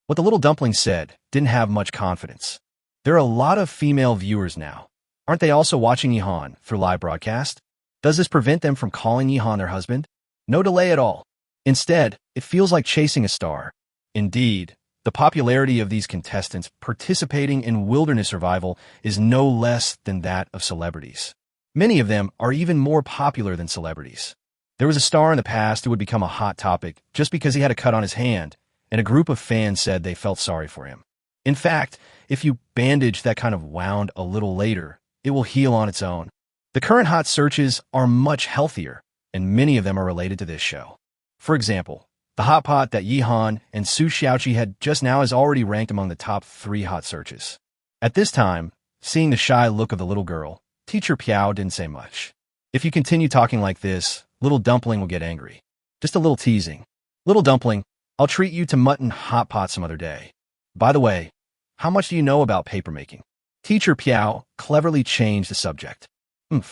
What the little dumpling said didn't have much confidence. There are a lot of female viewers now. Aren't they also watching Yihan through live broadcast? Does this prevent them from calling Yihan their husband? No delay at all. Instead, it feels like chasing a star. Indeed, the popularity of these contestants participating in wilderness survival is no less than that of celebrities. Many of them are even more popular than celebrities. There was a star in the past who would become a hot topic just because he had a cut on his hand, and a group of fans said they felt sorry for him. In fact, if you bandage that kind of wound a little later, it will heal on its own. The current hot searches are much healthier, and many of them are related to this show. For example, the hot pot that Yihan and Su Xiaoqi had just now is already ranked among the top 3 hot searches. At this time, seeing the shy look of the little girl, Teacher Piao didn't say much. If you continue talking like this, little dumpling will get angry. Just a little teasing. Little dumpling, I'll treat you to mutton hot pot some other day. By the way, how much do you know about papermaking? Teacher Piao cleverly changed the subject. Then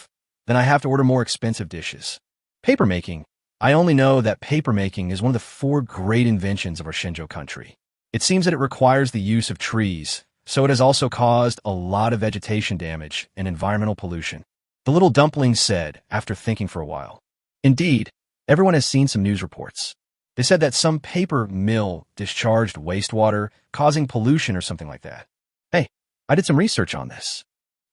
I have to order more expensive dishes. Papermaking. I only know that papermaking is one of the 4 great inventions of our Shenzhou country. It seems that it requires the use of trees, so it has also caused a lot of vegetation damage and environmental pollution. The little dumpling said after thinking for a while. Indeed, everyone has seen some news reports. They said that some paper mill discharged wastewater, causing pollution or something like that. Hey, I did some research on this.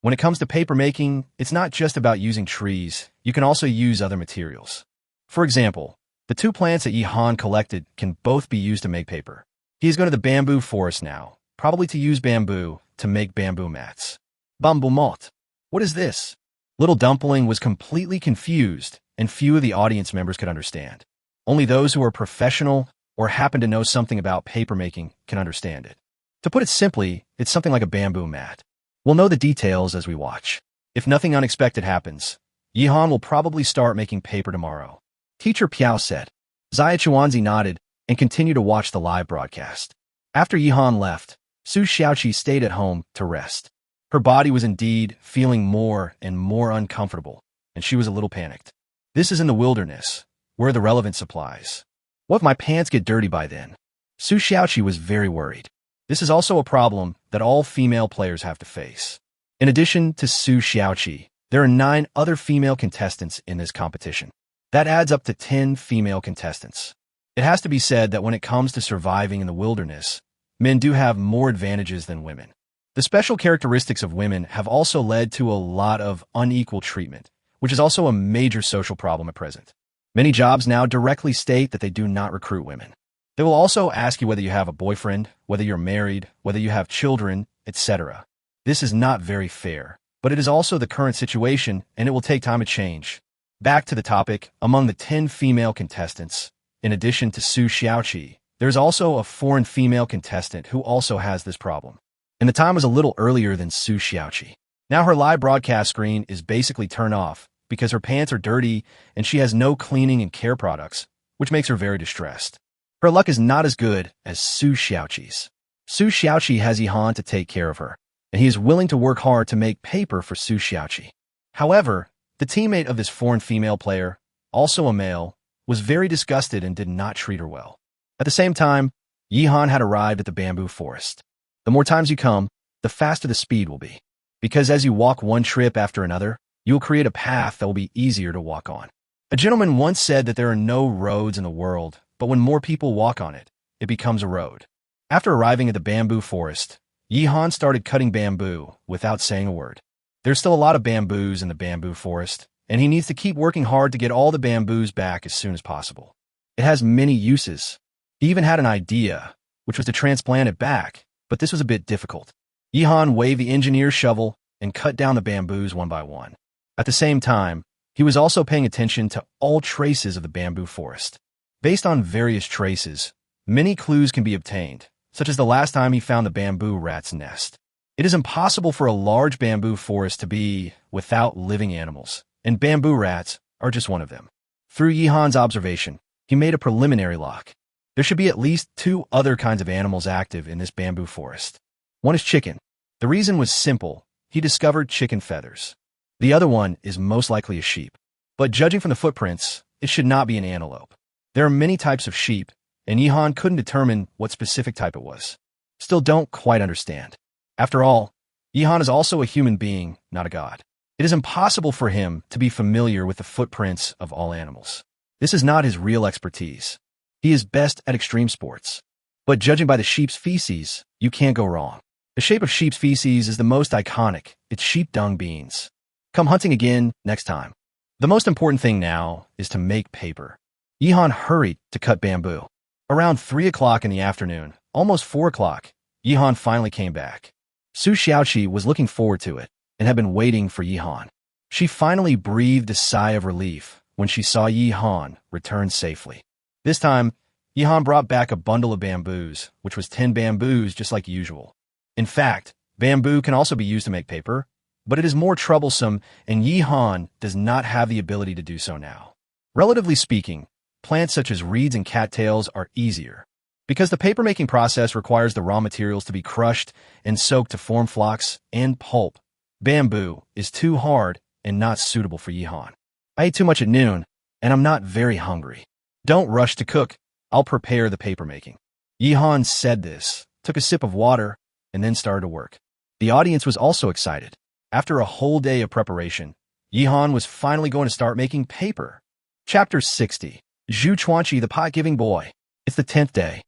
When it comes to paper making, it's not just about using trees. You can also use other materials. For example, the 2 plants that Yihan collected can both be used to make paper. He is going to the bamboo forest now, probably to use bamboo to make bamboo mats. Bamboo mat. What is this? Little dumpling was completely confused, and few of the audience members could understand. Only those who are professional or happen to know something about papermaking can understand it. To put it simply, it's something like a bamboo mat. We'll know the details as we watch. If nothing unexpected happens, Yihan will probably start making paper tomorrow. Teacher Piao said. Zaya Chuanzi nodded and continued to watch the live broadcast. After Yihan left, Su Xiaoqi stayed at home to rest. Her body was indeed feeling more and more uncomfortable, and she was a little panicked. This is in the wilderness. Where are the relevant supplies? What if my pants get dirty by then? Su Xiaoqi was very worried. This is also a problem that all female players have to face. In addition to Su Xiaoqi, there are 9 other female contestants in this competition. That adds up to 10 female contestants. It has to be said that when it comes to surviving in the wilderness, men do have more advantages than women. The special characteristics of women have also led to a lot of unequal treatment, which is also a major social problem at present. Many jobs now directly state that they do not recruit women. They will also ask you whether you have a boyfriend, whether you're married, whether you have children, etc. This is not very fair, but it is also the current situation, and it will take time to change. Back to the topic, among the 10 female contestants, in addition to Su Xiaoqi, there's also a foreign female contestant who also has this problem. And the time was a little earlier than Su Xiaoqi. Now her live broadcast screen is basically turned off because her pants are dirty and she has no cleaning and care products, which makes her very distressed. Her luck is not as good as Su Xiaoqi's. Su Xiaoqi has Yihan to take care of her, and he is willing to work hard to make paper for Su Xiaoqi. However, the teammate of this foreign female player, also a male, was very disgusted and did not treat her well. At the same time, Yihan had arrived at the bamboo forest. The more times you come, the faster the speed will be. Because as you walk one trip after another, you will create a path that will be easier to walk on. A gentleman once said that there are no roads in the world, but when more people walk on it, it becomes a road. After arriving at the bamboo forest, Yihan started cutting bamboo without saying a word. There's still a lot of bamboos in the bamboo forest, and he needs to keep working hard to get all the bamboos back as soon as possible. It has many uses. He even had an idea, which was to transplant it back, but this was a bit difficult. Yihan waved the engineer's shovel and cut down the bamboos one by one. At the same time, he was also paying attention to all traces of the bamboo forest. Based on various traces, many clues can be obtained, such as the last time he found the bamboo rat's nest. It is impossible for a large bamboo forest to be without living animals, and bamboo rats are just one of them. Through Yihan's observation, he made a preliminary lock. There should be at least 2 other kinds of animals active in this bamboo forest. One is chicken. The reason was simple. He discovered chicken feathers. The other one is most likely a sheep. But judging from the footprints, it should not be an antelope. There are many types of sheep, and Yihan couldn't determine what specific type it was. Still don't quite understand. After all, Yihan is also a human being, not a god. It is impossible for him to be familiar with the footprints of all animals. This is not his real expertise. He is best at extreme sports. But judging by the sheep's feces, you can't go wrong. The shape of sheep's feces is the most iconic. It's sheep dung beans. Come hunting again next time. The most important thing now is to make paper. Yihan hurried to cut bamboo. Around 3 o'clock in the afternoon, almost 4 o'clock, Yihan finally came back. Su Xiaoqi was looking forward to it and had been waiting for Yihan. She finally breathed a sigh of relief when she saw Yihan return safely. This time, Yihan brought back a bundle of bamboos, which was 10 bamboos just like usual. In fact, bamboo can also be used to make paper, but it is more troublesome, and Yihan does not have the ability to do so now. Relatively speaking, plants such as reeds and cattails are easier. Because the paper-making process requires the raw materials to be crushed and soaked to form flocks and pulp, bamboo is too hard and not suitable for Yihan. I ate too much at noon, and I'm not very hungry. Don't rush to cook. I'll prepare the paper-making. Yihan said this, took a sip of water, and then started to work. The audience was also excited. After a whole day of preparation, Yihan was finally going to start making paper. Chapter 60. Zhu Chuanqi, the pot-giving boy. It's the 10th day.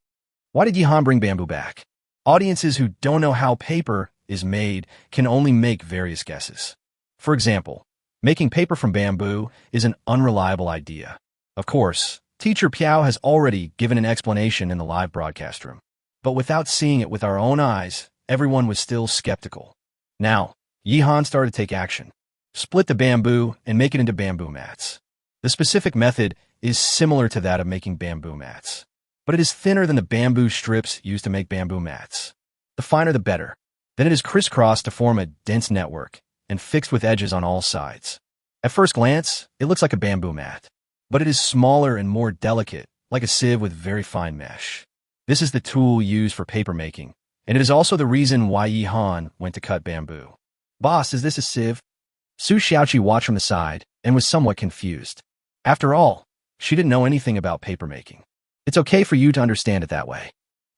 Why did Yihan bring bamboo back? Audiences who don't know how paper is made can only make various guesses. For example, making paper from bamboo is an unreliable idea. Of course, Teacher Piao has already given an explanation in the live broadcast room. But without seeing it with our own eyes, everyone was still skeptical. Now, Yihan started to take action. Split the bamboo and make it into bamboo mats. The specific method is similar to that of making bamboo mats, but it is thinner than the bamboo strips used to make bamboo mats. The finer the better. Then it is crisscrossed to form a dense network and fixed with edges on all sides. At first glance, it looks like a bamboo mat, but it is smaller and more delicate, like a sieve with very fine mesh. This is the tool used for paper making, and it is also the reason why Yihan went to cut bamboo. Boss, is this a sieve? Su Xiaoqi watched from the side and was somewhat confused. After all, she didn't know anything about paper making. It's okay for you to understand it that way.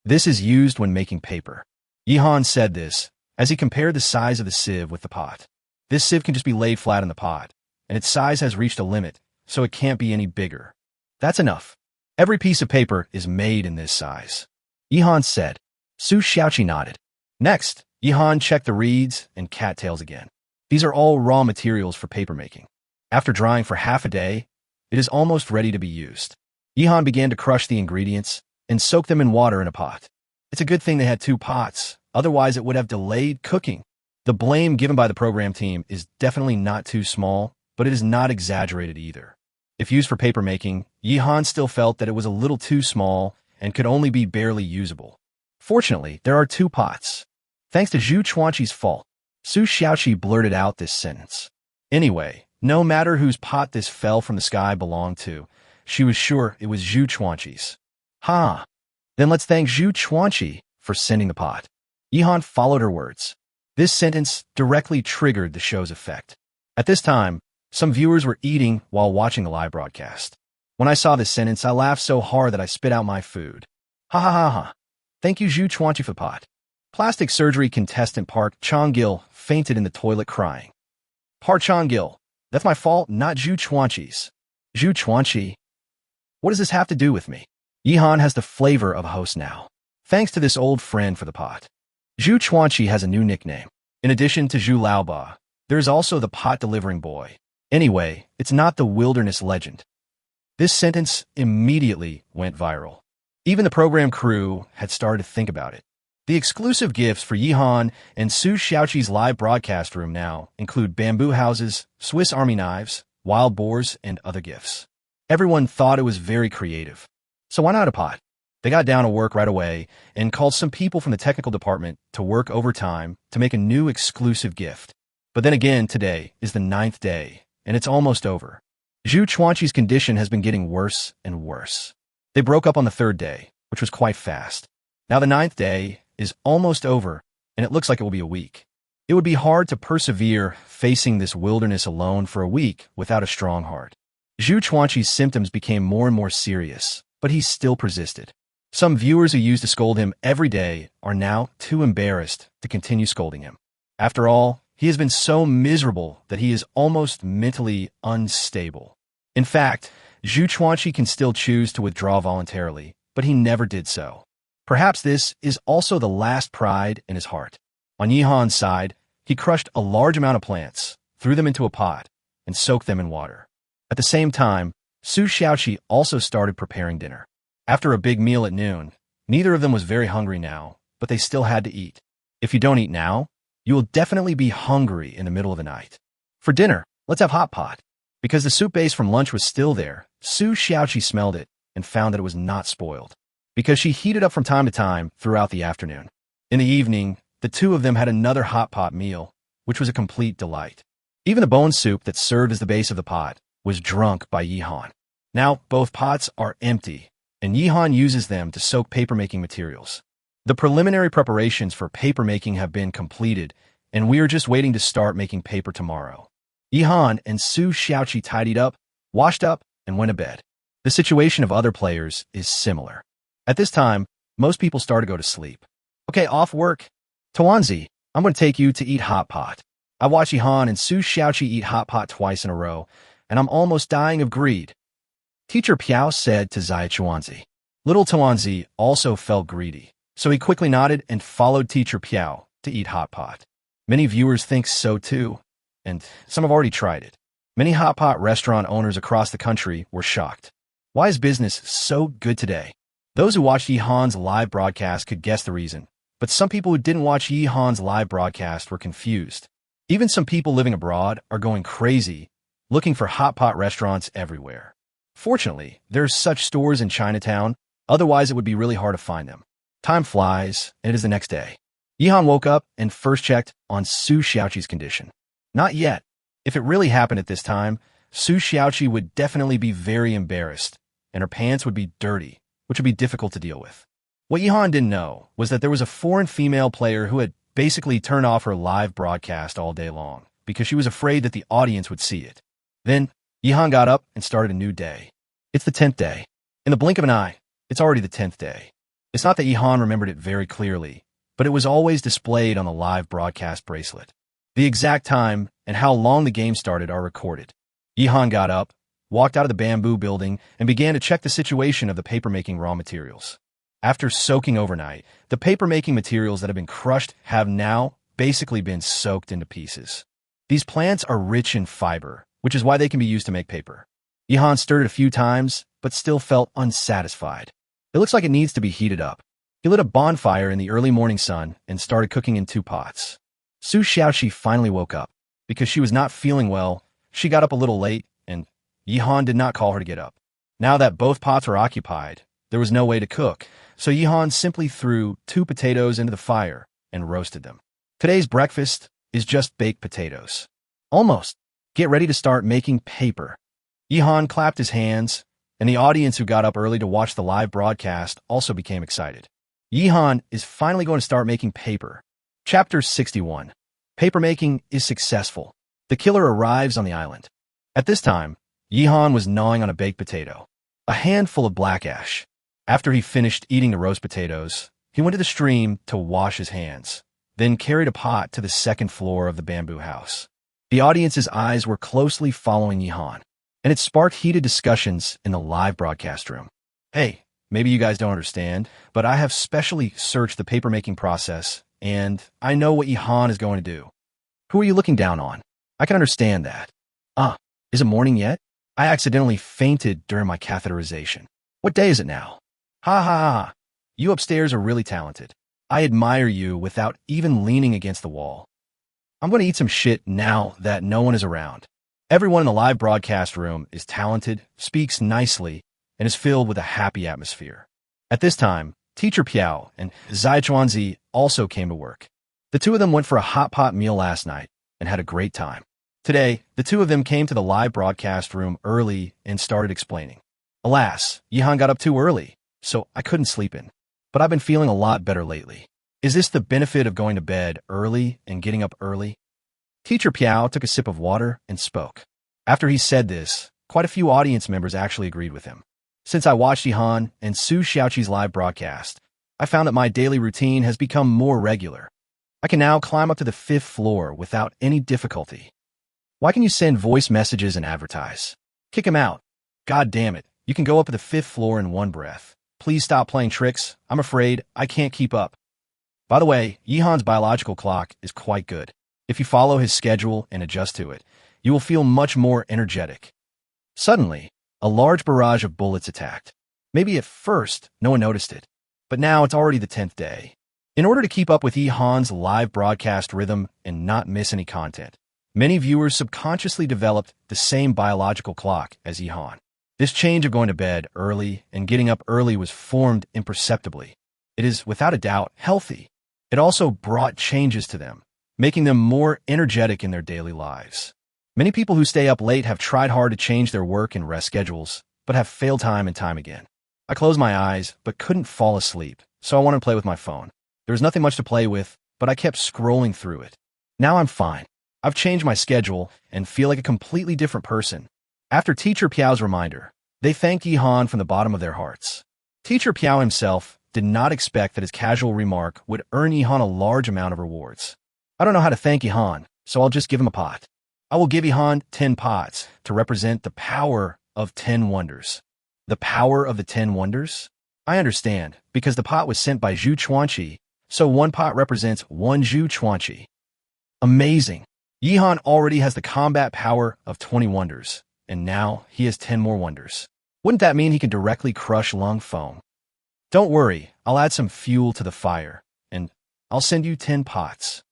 This is used when making paper. Yihan said this as he compared the size of the sieve with the pot. This sieve can just be laid flat in the pot, and its size has reached a limit, so it can't be any bigger. That's enough. Every piece of paper is made in this size. Yihan said. Su Xiaoqi nodded. Next, Yihan checked the reeds and cattails again. These are all raw materials for paper making. After drying for half a day, it is almost ready to be used. Yihan began to crush the ingredients and soak them in water in a pot. It's a good thing they had 2 pots, otherwise it would have delayed cooking. The blame given by the program team is definitely not too small, but it is not exaggerated either. If used for paper making, Yihan still felt that it was a little too small and could only be barely usable. Fortunately, there are 2 pots. Thanks to Zhu Chuanqi's fault, Su Xiaoqi blurted out this sentence. Anyway, no matter whose pot this fell from the sky belonged to, she was sure it was Zhu Chuanqi's. Then let's thank Zhu Chuanqi for sending the pot. Yihan followed her words. This sentence directly triggered the show's effect. At this time, some viewers were eating while watching the live broadcast. When I saw this sentence, I laughed so hard that I spit out my food. Ha ha ha ha. Thank you, Zhu Chuanqi, for the pot. Plastic surgery contestant Park Chong-gil fainted in the toilet crying. Park Chong-gil, that's my fault, not Zhu Chuanqi's. Zhu Chuanqi? What does this have to do with me? Yihan has the flavor of a host now. Thanks to this old friend for the pot. Zhu Chuanqi has a new nickname. In addition to Zhu Laoba, There's also the pot-delivering boy. Anyway, it's not the wilderness legend. This sentence immediately went viral. Even the program crew had started to think about it. The exclusive gifts for Yihan and Su Xiaoqi's live broadcast room now include bamboo houses, Swiss Army knives, wild boars, and other gifts. Everyone thought it was very creative. So why not a pot? They got down to work right away and called some people from the technical department to work overtime to make a new exclusive gift. But then again, today is the 9th day, and it's almost over. Zhu Chuanqi's condition has been getting worse and worse. They broke up on the 3rd day, which was quite fast. Now the 9th day is almost over, and it looks like it will be a week. It would be hard to persevere facing this wilderness alone for a week without a strong heart. Zhu Chuanqi's symptoms became more and more serious, but he still persisted. Some viewers who used to scold him every day are now too embarrassed to continue scolding him. After all, he has been so miserable that he is almost mentally unstable. In fact, Zhu Chuanqi can still choose to withdraw voluntarily, but he never did so. Perhaps this is also the last pride in his heart. On Yihan's side, he crushed a large amount of plants, threw them into a pot, and soaked them in water. At the same time, Su Xiaoqi also started preparing dinner. After a big meal at noon, neither of them was very hungry now, but they still had to eat. If you don't eat now, you will definitely be hungry in the middle of the night. For dinner, let's have hot pot. Because the soup base from lunch was still there, Su Xiaoqi smelled it and found that it was not spoiled, because she heated up from time to time throughout the afternoon. In the evening, the two of them had another hot pot meal, which was a complete delight. Even the bone soup that served as the base of the pot was drunk by Yihan. Now both pots are empty, and Yihan uses them to soak paper-making materials. The preliminary preparations for paper-making have been completed, and we are just waiting to start making paper tomorrow. Yihan and Su Xiaoqi tidied up, washed up, and went to bed. The situation of other players is similar. At this time, most people start to go to sleep. Okay, off work. Tuanzi, I'm going to take you to eat hot pot. I watched Yihan and Su Xiaoqi eat hot pot twice in a row, and I'm almost dying of greed. Teacher Piao said to Zai Chuanzi. Little Tuanzi also felt greedy, so he quickly nodded and followed Teacher Piao to eat hot pot. Many viewers think so too, and some have already tried it. Many hot pot restaurant owners across the country were shocked. Why is business so good today? Those who watched Yihan's live broadcast could guess the reason, but some people who didn't watch Yihan's live broadcast were confused. Even some people living abroad are going crazy, looking for hot pot restaurants everywhere. Fortunately, there's such stores in Chinatown, otherwise it would be really hard to find them. Time flies, and it is the next day. Yihan woke up and first checked on Su Xiaoqi's condition. Not yet. If it really happened at this time, Su Xiaoqi would definitely be very embarrassed, and her pants would be dirty, which would be difficult to deal with. What Yihan didn't know was that there was a foreign female player who had basically turned off her live broadcast all day long because she was afraid that the audience would see it. Then, Yihan got up and started a new day. It's the 10th day. In the blink of an eye, it's already the 10th day. It's not that Yihan remembered it very clearly, but it was always displayed on the live broadcast bracelet. The exact time and how long the game started are recorded. Yihan got up, walked out of the bamboo building, and began to check the situation of the paper-making raw materials. After soaking overnight, the paper-making materials that have been crushed have now basically been soaked into pieces. These plants are rich in fiber, which is why they can be used to make paper. Yihan stirred it a few times, but still felt unsatisfied. It looks like it needs to be heated up. He lit a bonfire in the early morning sun and started cooking in 2 pots. Su Xiaoqi finally woke up. Because she was not feeling well, she got up a little late, and Yihan did not call her to get up. Now that both pots were occupied, there was no way to cook, so Yihan simply threw 2 potatoes into the fire and roasted them. Today's breakfast is just baked potatoes. Almost. Get ready to start making paper. Yihan clapped his hands, and the audience who got up early to watch the live broadcast also became excited. Yihan is finally going to start making paper. Chapter 61. Papermaking is successful. The killer arrives on the island. At this time, Yihan was gnawing on a baked potato, a handful of black ash. After he finished eating the roast potatoes, he went to the stream to wash his hands, then carried a pot to the 2nd floor of the bamboo house. The audience's eyes were closely following Yihan, and it sparked heated discussions in the live broadcast room. Hey, maybe you guys don't understand, but I have specially searched the paper-making process, and I know what Yihan is going to do. Who are you looking down on? I can understand that. Ah, is it morning yet? I accidentally fainted during my catheterization. What day is it now? Ha ha ha. You upstairs are really talented. I admire you without even leaning against the wall. I'm going to eat some shit now that no one is around. Everyone in the live broadcast room is talented, speaks nicely, and is filled with a happy atmosphere. At this time, Teacher Piao and Zai Chuanzi also came to work. The two of them went for a hot pot meal last night and had a great time. Today, the two of them came to the live broadcast room early and started explaining. Alas, Yihan got up too early, so I couldn't sleep in. But I've been feeling a lot better lately. Is this the benefit of going to bed early and getting up early? Teacher Piao took a sip of water and spoke. After he said this, quite a few audience members actually agreed with him. Since I watched Yihan and Su Xiaoqi's live broadcast, I found that my daily routine has become more regular. I can now climb up to the 5th floor without any difficulty. Why can you send voice messages and advertise? Kick him out. God damn it, you can go up to the 5th floor in one breath. Please stop playing tricks. I'm afraid I can't keep up. By the way, Yihan's biological clock is quite good. If you follow his schedule and adjust to it, you will feel much more energetic. Suddenly, a large barrage of bullets attacked. Maybe at first, no one noticed it, but now it's already the 10th day. In order to keep up with Yihan's live broadcast rhythm and not miss any content, many viewers subconsciously developed the same biological clock as Yihan. This change of going to bed early and getting up early was formed imperceptibly. It is, without a doubt, healthy. It also brought changes to them, making them more energetic in their daily lives. Many people who stay up late have tried hard to change their work and rest schedules, but have failed time and time again. I closed my eyes, but couldn't fall asleep, so I wanted to play with my phone. There was nothing much to play with, but I kept scrolling through it. Now I'm fine. I've changed my schedule and feel like a completely different person. After Teacher Piao's reminder, they thanked Yihan from the bottom of their hearts. Teacher Piao himself did not expect that his casual remark would earn Yihan a large amount of rewards. I don't know how to thank Yihan, so I'll just give him a pot. I will give Yihan 10 pots to represent the power of 10 wonders. The power of the 10 wonders? I understand, because the pot was sent by Zhu Chuanqi, so one pot represents one Zhu Chuanqi. Amazing! Yihan already has the combat power of 20 wonders, and now he has 10 more wonders. Wouldn't that mean he can directly crush Lung Feng? Don't worry, I'll add some fuel to the fire, and I'll send you 10 pots.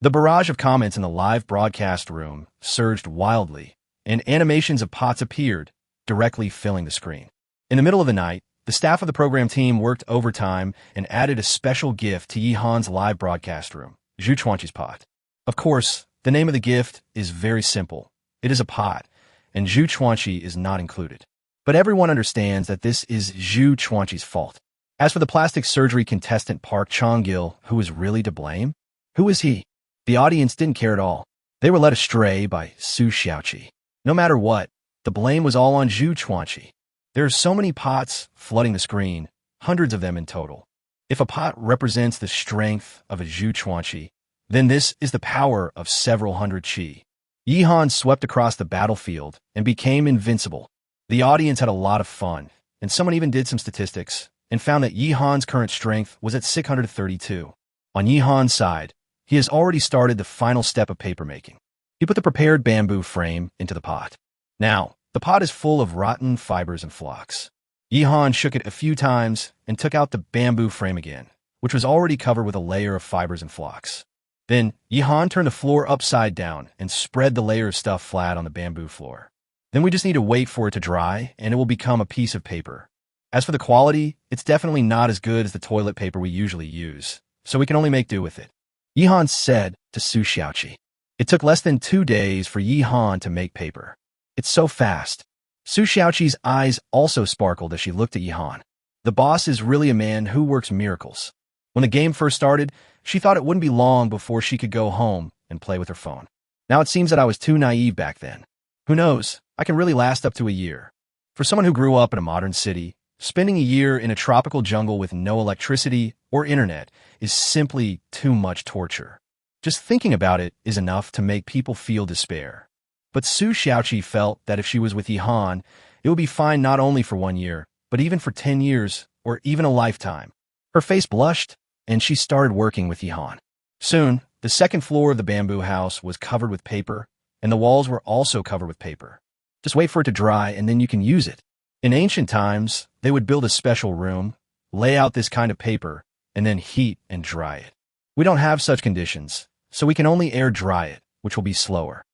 The barrage of comments in the live broadcast room surged wildly, and animations of pots appeared, directly filling the screen. In the middle of the night, the staff of the program team worked overtime and added a special gift to Yihan's live broadcast room, Zhu Chuanqi's pot. Of course, the name of the gift is very simple. It is a pot, and Zhu Chuanqi is not included. But everyone understands that this is Zhu Chuanqi's fault. As for the plastic surgery contestant Park Chong-gil, who is really to blame? Who is he? The audience didn't care at all. They were led astray by Su Xiaoqi. No matter what, the blame was all on Zhu Chuanqi. There are so many pots flooding the screen, hundreds of them in total. If a pot represents the strength of a Zhu Chuanqi, then this is the power of several hundred qi. Yihan swept across the battlefield and became invincible. The audience had a lot of fun, and someone even did some statistics and found that Yihan's current strength was at 632. On Yihan's side, he has already started the final step of papermaking. He put the prepared bamboo frame into the pot. Now, the pot is full of rotten fibers and flocks. Yihan shook it a few times and took out the bamboo frame again, which was already covered with a layer of fibers and flocks. Then, Yihan turned the floor upside down and spread the layer of stuff flat on the bamboo floor. Then we just need to wait for it to dry, and it will become a piece of paper. As for the quality, it's definitely not as good as the toilet paper we usually use, so we can only make do with it. Yihan said to Su Xiaoqi. It took less than 2 days for Yihan to make paper. It's so fast. Su Xiaoqi's eyes also sparkled as she looked at Yihan. The boss is really a man who works miracles. When the game first started, she thought it wouldn't be long before she could go home and play with her phone. Now it seems that I was too naive back then. Who knows, I can really last up to a year. For someone who grew up in a modern city, spending a year in a tropical jungle with no electricity or internet is simply too much torture. Just thinking about it is enough to make people feel despair. But Su Xiaoqi felt that if she was with Yihan, it would be fine not only for 1 year, but even for 10 years or even a lifetime. Her face blushed, and she started working with Yihan. Soon, the second floor of the bamboo house was covered with paper, and the walls were also covered with paper. Just wait for it to dry and then you can use it. In ancient times, they would build a special room, lay out this kind of paper, and then heat and dry it. We don't have such conditions, so we can only air dry it, which will be slower.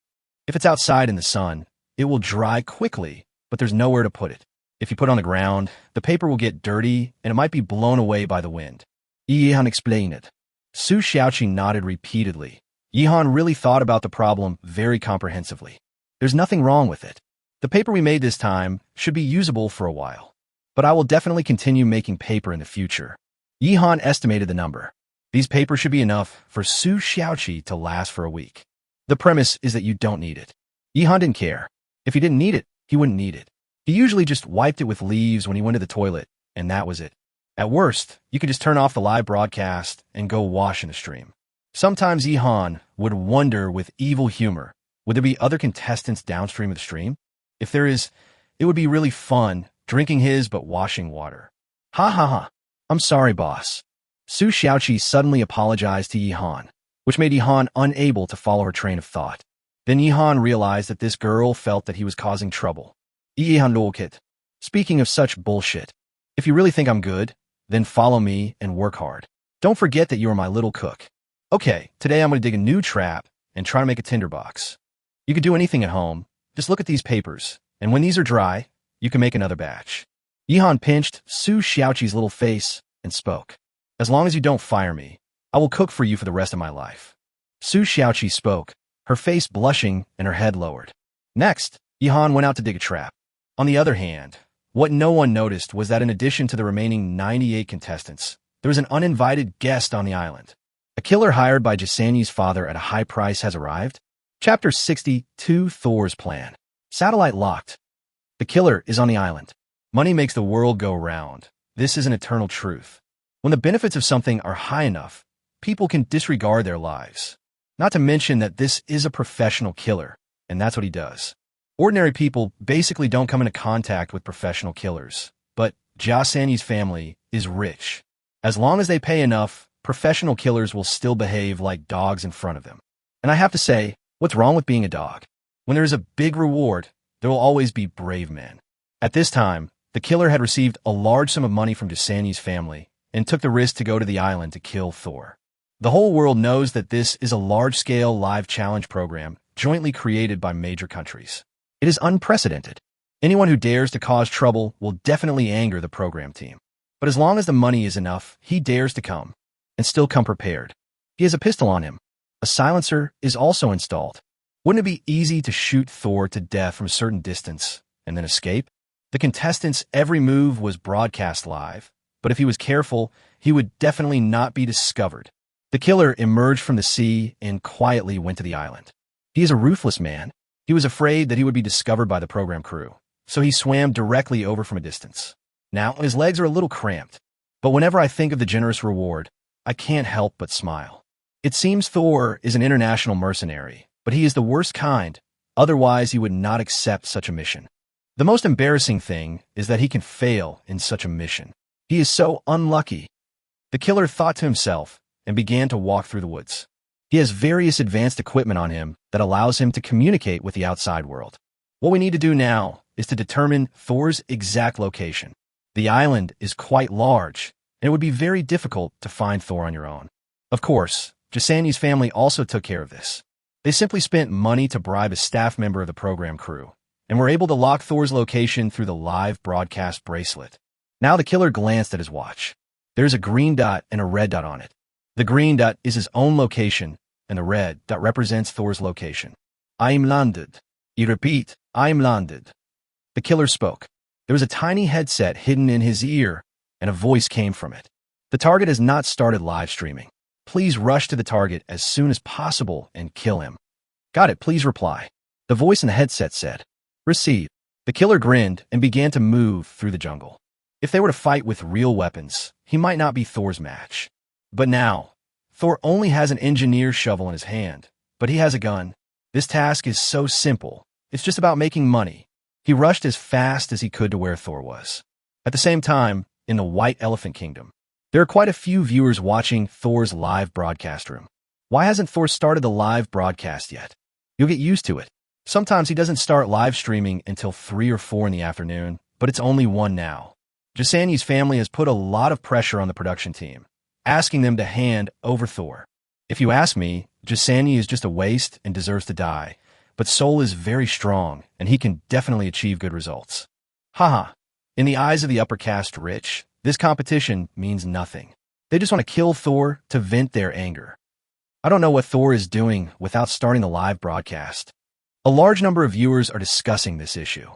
If it's outside in the sun, it will dry quickly, but there's nowhere to put it. If you put it on the ground, the paper will get dirty and it might be blown away by the wind. Yihan explained it. Su Xiaoqi nodded repeatedly. Yihan really thought about the problem very comprehensively. There's nothing wrong with it. The paper we made this time should be usable for a while. But I will definitely continue making paper in the future. Yihan estimated the number. These papers should be enough for Su Xiaoqi to last for a week. The premise is that you don't need it. Yihan didn't care. If he didn't need it, he wouldn't need it. He usually just wiped it with leaves when he went to the toilet, and that was it. At worst, you could just turn off the live broadcast and go wash in the stream. Sometimes Yihan would wonder with evil humor, would there be other contestants downstream of the stream? If there is, it would be really fun, drinking his but washing water. Ha ha ha. I'm sorry, boss. Su Xiaoqi suddenly apologized to Yihan, which made Yihan unable to follow her train of thought. Then Yihan realized that this girl felt that he was causing trouble. Yihan Lolkit. Speaking of such bullshit, if you really think I'm good, then follow me and work hard. Don't forget that you are my little cook. Okay, today I'm going to dig a new trap and try to make a tinderbox. You could do anything at home. Just look at these papers, and when these are dry, you can make another batch. Yihan pinched Su Xiaoqi's little face and spoke. As long as you don't fire me, I will cook for you for the rest of my life. Su Xiaoqi spoke, her face blushing and her head lowered. Next, Yihan went out to dig a trap. On the other hand, what no one noticed was that in addition to the remaining 98 contestants, there was an uninvited guest on the island. A killer hired by Jasani's father at a high price has arrived. Chapter 62, Thor's Plan. Satellite locked. The killer is on the island. Money makes the world go round. This is an eternal truth. When the benefits of something are high enough, people can disregard their lives. Not to mention that this is a professional killer, and that's what he does. Ordinary people basically don't come into contact with professional killers, but Jasani's family is rich. As long as they pay enough, professional killers will still behave like dogs in front of them. And I have to say, what's wrong with being a dog? When there is a big reward, there will always be brave men. At this time, the killer had received a large sum of money from Jasani's family and took the risk to go to the island to kill Thor. The whole world knows that this is a large-scale live challenge program jointly created by major countries. It is unprecedented. Anyone who dares to cause trouble will definitely anger the program team. But as long as the money is enough, he dares to come, and still come prepared. He has a pistol on him. A silencer is also installed. Wouldn't it be easy to shoot Thor to death from a certain distance and then escape? The contestants' every move was broadcast live, but if he was careful, he would definitely not be discovered. The killer emerged from the sea and quietly went to the island. He is a ruthless man. He was afraid that he would be discovered by the program crew, so he swam directly over from a distance. Now, his legs are a little cramped, but whenever I think of the generous reward, I can't help but smile. It seems Thor is an international mercenary, but he is the worst kind, otherwise he would not accept such a mission. The most embarrassing thing is that he can fail in such a mission. He is so unlucky. The killer thought to himself and began to walk through the woods. He has various advanced equipment on him that allows him to communicate with the outside world. What we need to do now is to determine Thor's exact location. The island is quite large, and it would be very difficult to find Thor on your own. Of course, Jasani's family also took care of this. They simply spent money to bribe a staff member of the program crew, and were able to lock Thor's location through the live broadcast bracelet. Now the killer glanced at his watch. There's a green dot and a red dot on it. The green dot is his own location, and the red dot represents Thor's location. I'm landed. You repeat, I'm landed. The killer spoke. There was a tiny headset hidden in his ear, and a voice came from it. The target has not started live streaming. Please rush to the target as soon as possible and kill him. Got it, please reply. The voice in the headset said. Receive. The killer grinned and began to move through the jungle. If they were to fight with real weapons, he might not be Thor's match. But now, Thor only has an engineer's shovel in his hand, but he has a gun. This task is so simple. It's just about making money. He rushed as fast as he could to where Thor was. At the same time, in the White Elephant Kingdom, there are quite a few viewers watching Thor's live broadcast room. Why hasn't Thor started the live broadcast yet? You'll get used to it. Sometimes he doesn't start live streaming until 3 or 4 in the afternoon, but it's only 1 now. Jasani's family has put a lot of pressure on the production team, asking them to hand over Thor. If you ask me, Jasani is just a waste and deserves to die, but Soul is very strong, and he can definitely achieve good results. Haha. In the eyes of the upper caste rich, this competition means nothing. They just want to kill Thor to vent their anger. I don't know what Thor is doing without starting the live broadcast. A large number of viewers are discussing this issue.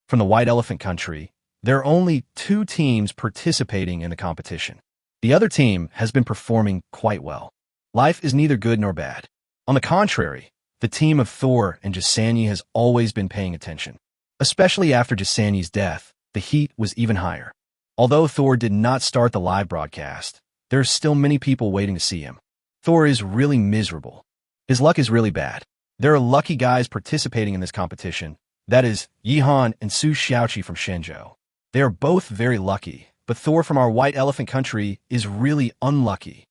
From the White Elephant Country, there are only 2 teams participating in the competition. The other team has been performing quite well. Life is neither good nor bad. On the contrary, the team of Thor and Jasani has always been paying attention. Especially after Jasani's death, the heat was even higher. Although Thor did not start the live broadcast, there are still many people waiting to see him. Thor is really miserable. His luck is really bad. There are lucky guys participating in this competition. That is, Yihan and Su Xiaoqi from Shenzhou. They are both very lucky, but Thor from our White Elephant Country is really unlucky.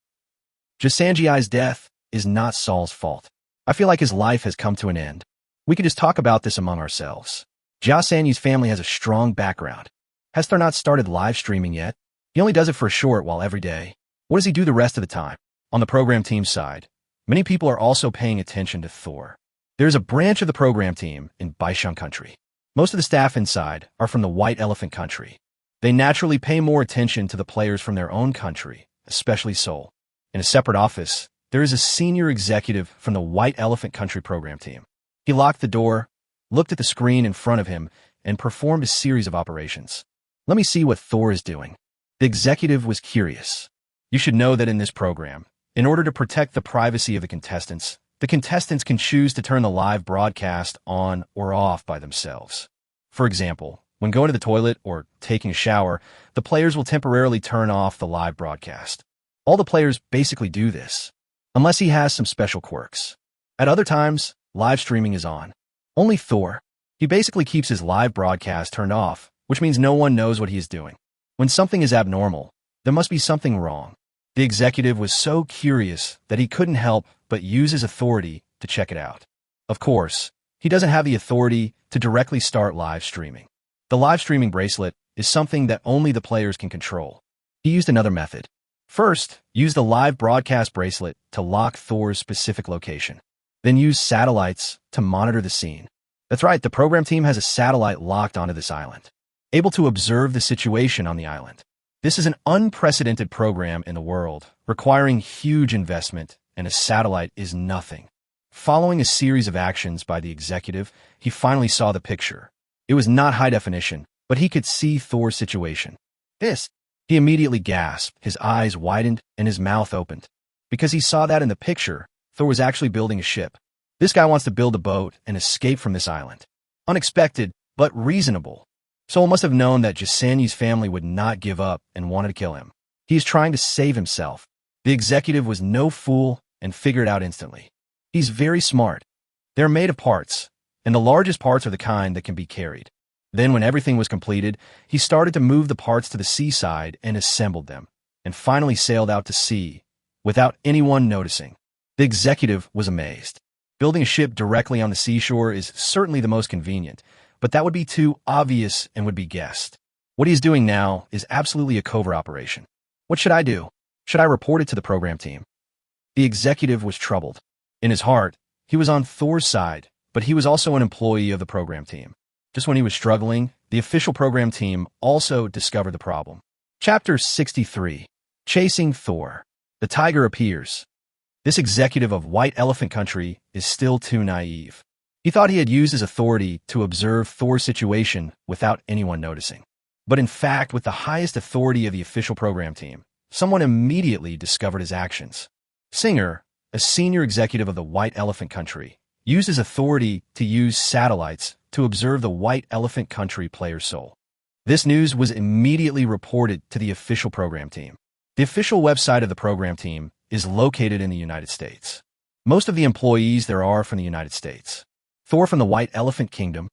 Jasanji's death is not Saul's fault. I feel like his life has come to an end. We could just talk about this among ourselves. Jasani's family has a strong background. Has Thor not started live streaming yet? He only does it for a short while every day. What does he do the rest of the time? On the program team side, many people are also paying attention to Thor. There is a branch of the program team in Baisheng Country. Most of the staff inside are from the White Elephant Country. They naturally pay more attention to the players from their own country, especially Seoul. In a separate office, there is a senior executive from the White Elephant Country program team. He locked the door, looked at the screen in front of him, and performed a series of operations. Let me see what Thor is doing. The executive was curious. You should know that in this program, in order to protect the privacy of the contestants can choose to turn the live broadcast on or off by themselves. For example, when going to the toilet or taking a shower, the players will temporarily turn off the live broadcast. All the players basically do this, unless he has some special quirks. At other times, live streaming is on. Only Thor. He basically keeps his live broadcast turned off, which means no one knows what he is doing. When something is abnormal, there must be something wrong. The executive was so curious that he couldn't help but use his authority to check it out. Of course, he doesn't have the authority to directly start live streaming. The live streaming bracelet is something that only the players can control. He used another method. First, use the live broadcast bracelet to lock Thor's specific location. Then use satellites to monitor the scene. That's right, the program team has a satellite locked onto this island, able to observe the situation on the island. This is an unprecedented program in the world, requiring huge investment, and a satellite is nothing. Following a series of actions by the executive, he finally saw the picture. It was not high definition, but he could see Thor's situation. He immediately gasped, his eyes widened, and his mouth opened. Because he saw that in the picture, Thor was actually building a ship. This guy wants to build a boat and escape from this island. Unexpected, but reasonable. Soul must have known that Jasani's family would not give up and wanted to kill him. He is trying to save himself. The executive was no fool and figured it out instantly. He's very smart. They're made of parts, and the largest parts are the kind that can be carried. Then when everything was completed, he started to move the parts to the seaside and assembled them, and finally sailed out to sea, without anyone noticing. The executive was amazed. Building a ship directly on the seashore is certainly the most convenient, but that would be too obvious and would be guessed. What he's doing now is absolutely a covert operation. What should I do? Should I report it to the program team? The executive was troubled. In his heart, he was on Thor's side, but he was also an employee of the program team. Just when he was struggling, the official program team also discovered the problem. Chapter 63. Chasing Thor. The tiger appears. This executive of White Elephant Country is still too naive. He thought he had used his authority to observe Thor's situation without anyone noticing. But in fact, with the highest authority of the official program team, someone immediately discovered his actions. Singer, a senior executive of the White Elephant Country, used his authority to use satellites to observe the White Elephant Country player's soul. This news was immediately reported to the official program team. The official website of the program team is located in the United States. Most of the employees there are from the United States. Thor from the White Elephant Kingdom.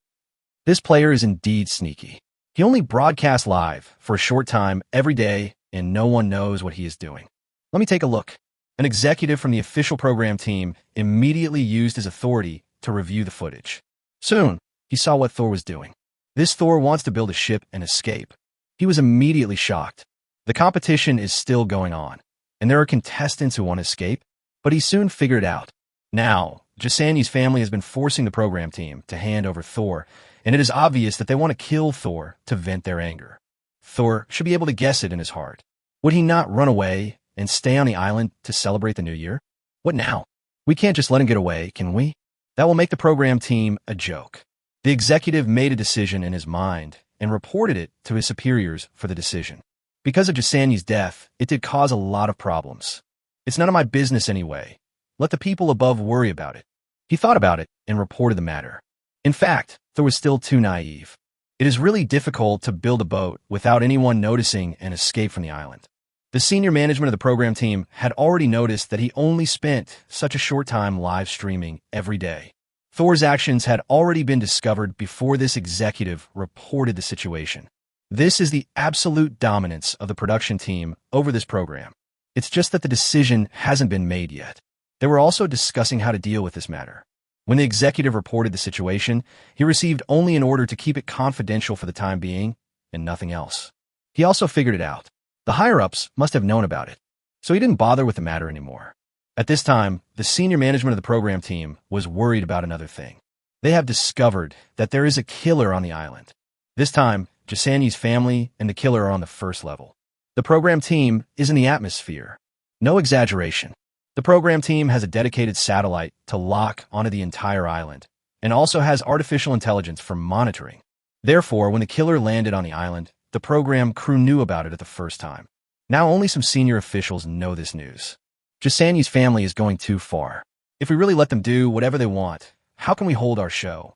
This player is indeed sneaky. He only broadcasts live for a short time every day, and no one knows what he is doing. Let me take a look. An executive from the official program team immediately used his authority to review the footage. Soon, he saw what Thor was doing. This Thor wants to build a ship and escape. He was immediately shocked. The competition is still going on, and there are contestants who want to escape, but he soon figured it out. Now, Jasani's family has been forcing the program team to hand over Thor, and it is obvious that they want to kill Thor to vent their anger. Thor should be able to guess it in his heart. Would he not run away and stay on the island to celebrate the new year? What now? We can't just let him get away, can we? That will make the program team a joke. The executive made a decision in his mind and reported it to his superiors for the decision. Because of Jasani's death, it did cause a lot of problems. It's none of my business anyway. Let the people above worry about it. He thought about it and reported the matter. In fact, Thor was still too naive. It is really difficult to build a boat without anyone noticing and escape from the island. The senior management of the program team had already noticed that he only spent such a short time live streaming every day. Thor's actions had already been discovered before this executive reported the situation. This is the absolute dominance of the production team over this program. It's just that the decision hasn't been made yet. They were also discussing how to deal with this matter. When the executive reported the situation, he received only an order to keep it confidential for the time being and nothing else. He also figured it out. The higher-ups must have known about it, so he didn't bother with the matter anymore. At this time, the senior management of the program team was worried about another thing. They have discovered that there is a killer on the island. This time, Jasani's family and the killer are on the first level. The program team is in the atmosphere. No exaggeration. The program team has a dedicated satellite to lock onto the entire island and also has artificial intelligence for monitoring. Therefore, when the killer landed on the island, the program crew knew about it at the first time. Now only some senior officials know this news. Jasani's family is going too far. If we really let them do whatever they want, how can we hold our show?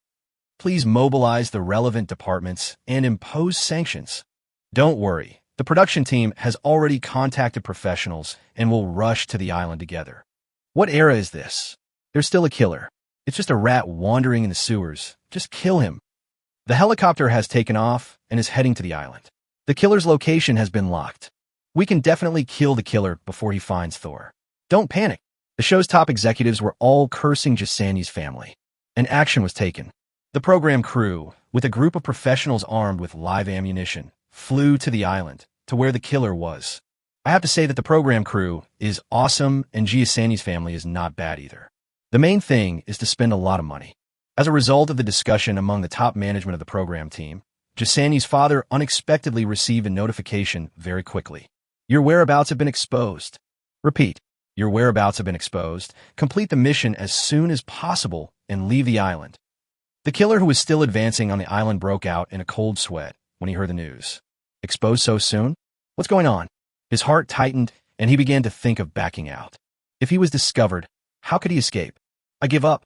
Please mobilize the relevant departments and impose sanctions. Don't worry. The production team has already contacted professionals and will rush to the island together. What era is this? There's still a killer. It's just a rat wandering in the sewers. Just kill him. The helicopter has taken off and is heading to the island. The killer's location has been locked. We can definitely kill the killer before he finds Thor. Don't panic. The show's top executives were all cursing Jasani's family, and action was taken. The program crew, with a group of professionals armed with live ammunition, flew to the island, to where the killer was. I have to say that the program crew is awesome and Jasani's family is not bad either. The main thing is to spend a lot of money. As a result of the discussion among the top management of the program team, Jasani's father unexpectedly received a notification very quickly. Your whereabouts have been exposed. Repeat, your whereabouts have been exposed. Complete the mission as soon as possible and leave the island. The killer who was still advancing on the island broke out in a cold sweat when he heard the news. Exposed so soon? What's going on? His heart tightened, and he began to think of backing out. If he was discovered, how could he escape? I give up.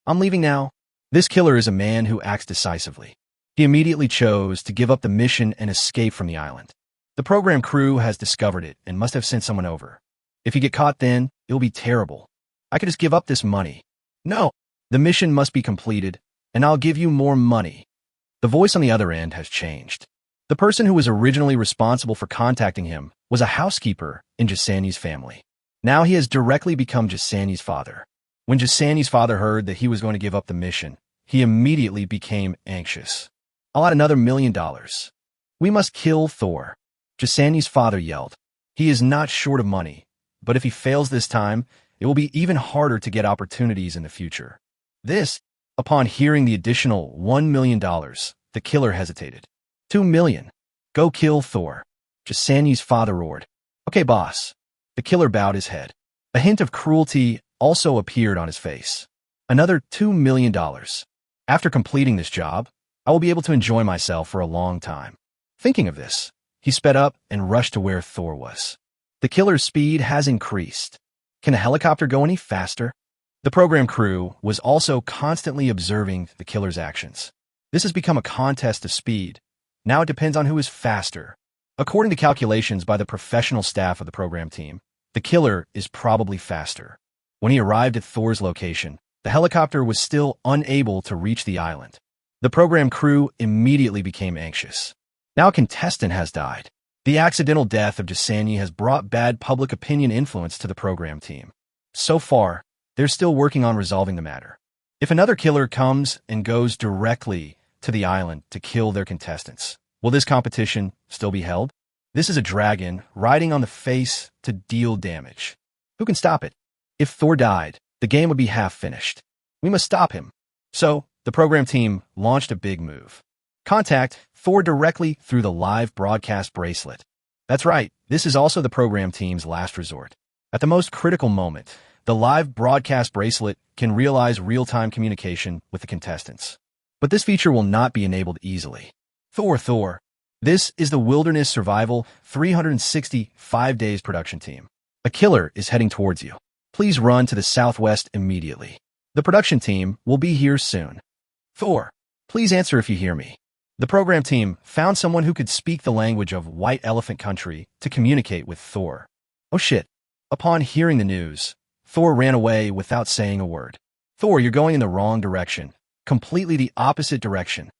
I'm leaving now. This killer is a man who acts decisively. He immediately chose to give up the mission and escape from the island. The program crew has discovered it and must have sent someone over. If you get caught then, it will be terrible. I could just give up this money. No, the mission must be completed, and I'll give you more money. The voice on the other end has changed. The person who was originally responsible for contacting him was a housekeeper in Jasani's family. Now he has directly become Jasani's father. When Jasani's father heard that he was going to give up the mission, he immediately became anxious. I'll add another $1 million. We must kill Thor. Jasani's father yelled. He is not short of money, but if he fails this time, it will be even harder to get opportunities in the future. Upon hearing the additional $1 million, the killer hesitated. $2 million. Go kill Thor. Jasani's father roared. Okay, boss. The killer bowed his head. A hint of cruelty also appeared on his face. Another $2 million. After completing this job, I will be able to enjoy myself for a long time. Thinking of this, he sped up and rushed to where Thor was. The killer's speed has increased. Can a helicopter go any faster? The program crew was also constantly observing the killer's actions. This has become a contest of speed. Now it depends on who is faster. According to calculations by the professional staff of the program team, the killer is probably faster. When he arrived at Thor's location, the helicopter was still unable to reach the island. The program crew immediately became anxious. Now a contestant has died. The accidental death of Jasani has brought bad public opinion influence to the program team. So far, they're still working on resolving the matter. If another killer comes and goes directly to the island to kill their contestants, will this competition still be held? This is a dragon riding on the face to deal damage. Who can stop it? If Thor died, the game would be half finished. We must stop him. So, the program team launched a big move. Contact Thor directly through the live broadcast bracelet. That's right, this is also the program team's last resort. At the most critical moment, the live broadcast bracelet can realize real-time communication with the contestants. But this feature will not be enabled easily. Thor. This is the Wilderness Survival 365 Days production team. A killer is heading towards you. Please run to the southwest immediately. The production team will be here soon. Thor, please answer if you hear me. The program team found someone who could speak the language of White Elephant Country to communicate with Thor. Oh shit. Upon hearing the news, Thor ran away without saying a word. Thor, you're going in the wrong direction. Completely the opposite direction.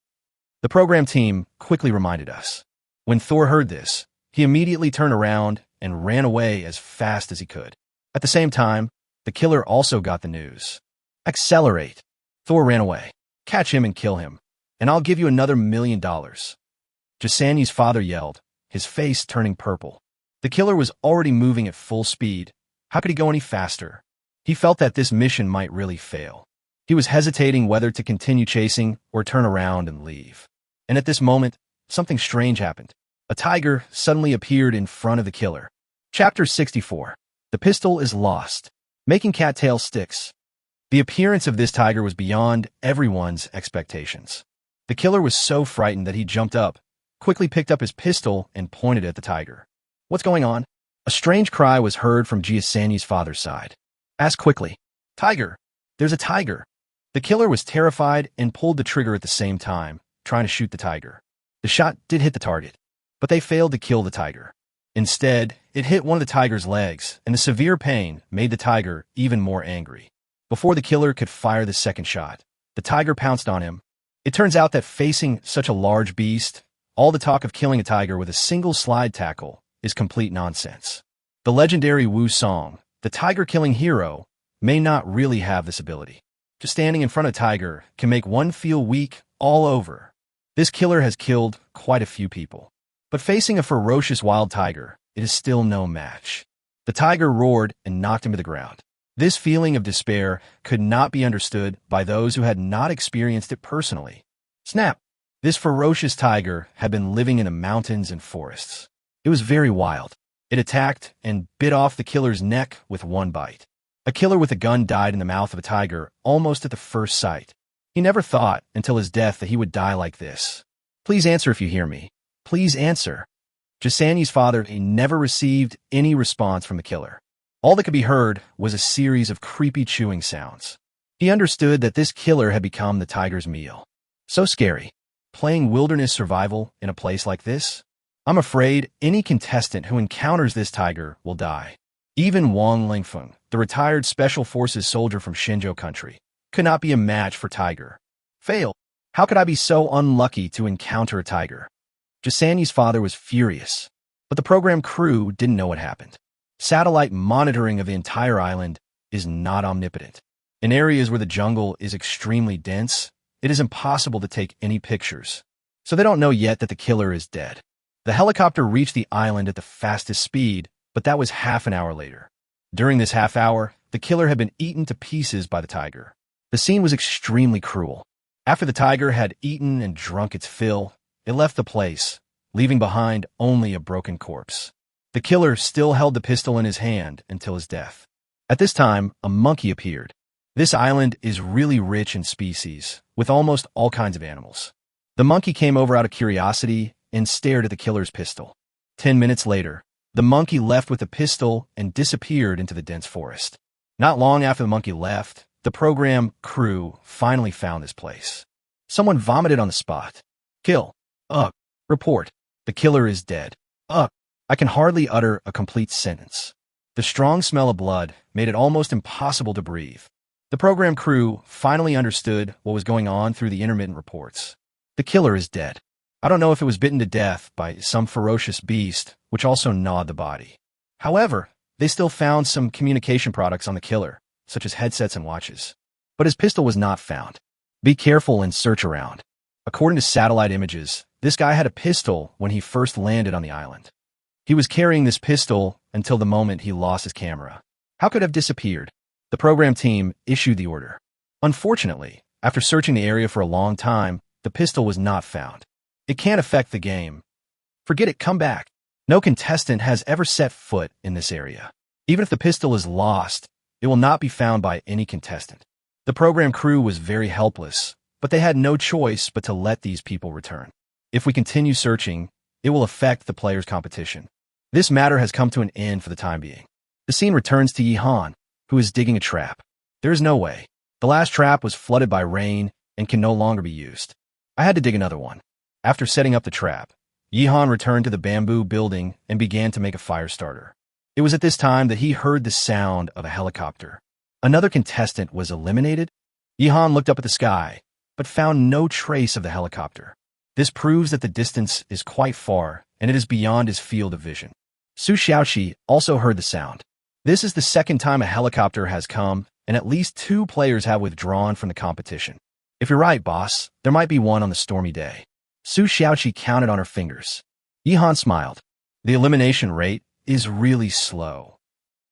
The program team quickly reminded us. When Thor heard this, he immediately turned around and ran away as fast as he could. At the same time, the killer also got the news. Accelerate. Thor ran away. Catch him and kill him, and I'll give you another $1 million. Jasani's father yelled, his face turning purple. The killer was already moving at full speed. How could he go any faster? He felt that this mission might really fail. He was hesitating whether to continue chasing or turn around and leave. And at this moment, something strange happened. A tiger suddenly appeared in front of the killer. Chapter 64. The pistol is lost. Making cattail sticks. The appearance of this tiger was beyond everyone's expectations. The killer was so frightened that he jumped up, quickly picked up his pistol, and pointed at the tiger. What's going on? A strange cry was heard from Giussani's father's side. Ask quickly. Tiger! There's a tiger! The killer was terrified and pulled the trigger at the same time, trying to shoot the tiger. The shot did hit the target, but they failed to kill the tiger. Instead, it hit one of the tiger's legs, and the severe pain made the tiger even more angry. Before the killer could fire the second shot, the tiger pounced on him. It turns out that facing such a large beast, all the talk of killing a tiger with a single slide tackle is complete nonsense. The legendary Wu Song, the tiger-killing hero, may not really have this ability. Just standing in front of a tiger can make one feel weak all over. This killer has killed quite a few people. But facing a ferocious wild tiger, it is still no match. The tiger roared and knocked him to the ground. This feeling of despair could not be understood by those who had not experienced it personally. Snap! This ferocious tiger had been living in the mountains and forests. It was very wild. It attacked and bit off the killer's neck with one bite. A killer with a gun died in the mouth of a tiger almost at the first sight. He never thought until his death that he would die like this. Please answer if you hear me. Please answer. Giussani's father never received any response from the killer. All that could be heard was a series of creepy chewing sounds. He understood that this killer had become the tiger's meal. So scary. Playing wilderness survival in a place like this? I'm afraid any contestant who encounters this tiger will die. Even Wang Lingfeng, the retired Special Forces soldier from Xinzhou country, could not be a match for Tiger. Fail. How could I be so unlucky to encounter a tiger? Giussani's father was furious, but the program crew didn't know what happened. Satellite monitoring of the entire island is not omnipotent. In areas where the jungle is extremely dense, it is impossible to take any pictures, so they don't know yet that the killer is dead. The helicopter reached the island at the fastest speed, but that was half an hour later. During this half hour, the killer had been eaten to pieces by the tiger. The scene was extremely cruel. After the tiger had eaten and drunk its fill, it left the place, leaving behind only a broken corpse. The killer still held the pistol in his hand until his death. At this time, a monkey appeared. This island is really rich in species, with almost all kinds of animals. The monkey came over out of curiosity and stared at the killer's pistol. 10 minutes later, the monkey left with the pistol and disappeared into the dense forest. Not long after the monkey left, the program crew finally found this place. Someone vomited on the spot. Kill. Report. The killer is dead. I can hardly utter a complete sentence. The strong smell of blood made it almost impossible to breathe. The program crew finally understood what was going on through the intermittent reports. The killer is dead. I don't know if it was bitten to death by some ferocious beast, which also gnawed the body. However, they still found some communication products on the killer, such as headsets and watches. but his pistol was not found. Be careful and search around. According to satellite images, this guy had a pistol when he first landed on the island. He was carrying this pistol until the moment he lost his camera. How could it have disappeared? The program team issued the order. Unfortunately, after searching the area for a long time, the pistol was not found. It can't affect the game. Forget it, come back. No contestant has ever set foot in this area. Even if the pistol is lost, it will not be found by any contestant. The program crew was very helpless, but they had no choice but to let these people return. If we continue searching, it will affect the players' competition. This matter has come to an end for the time being. The scene returns to Yi-Han, who is digging a trap. There is no way. The last trap was flooded by rain and can no longer be used. I had to dig another one. After setting up the trap, Yi-Han returned to the bamboo building and began to make a fire starter. It was at this time that he heard the sound of a helicopter. Another contestant was eliminated. Yi-Han looked up at the sky, but found no trace of the helicopter. This proves that the distance is quite far, and it is beyond his field of vision. Su Xiaoqi also heard the sound. This is the second time a helicopter has come, and at least 2 players have withdrawn from the competition. If you're right, boss, there might be one on the stormy day. Su Xiaoqi counted on her fingers. Yi-Han smiled. The elimination rate is really slow.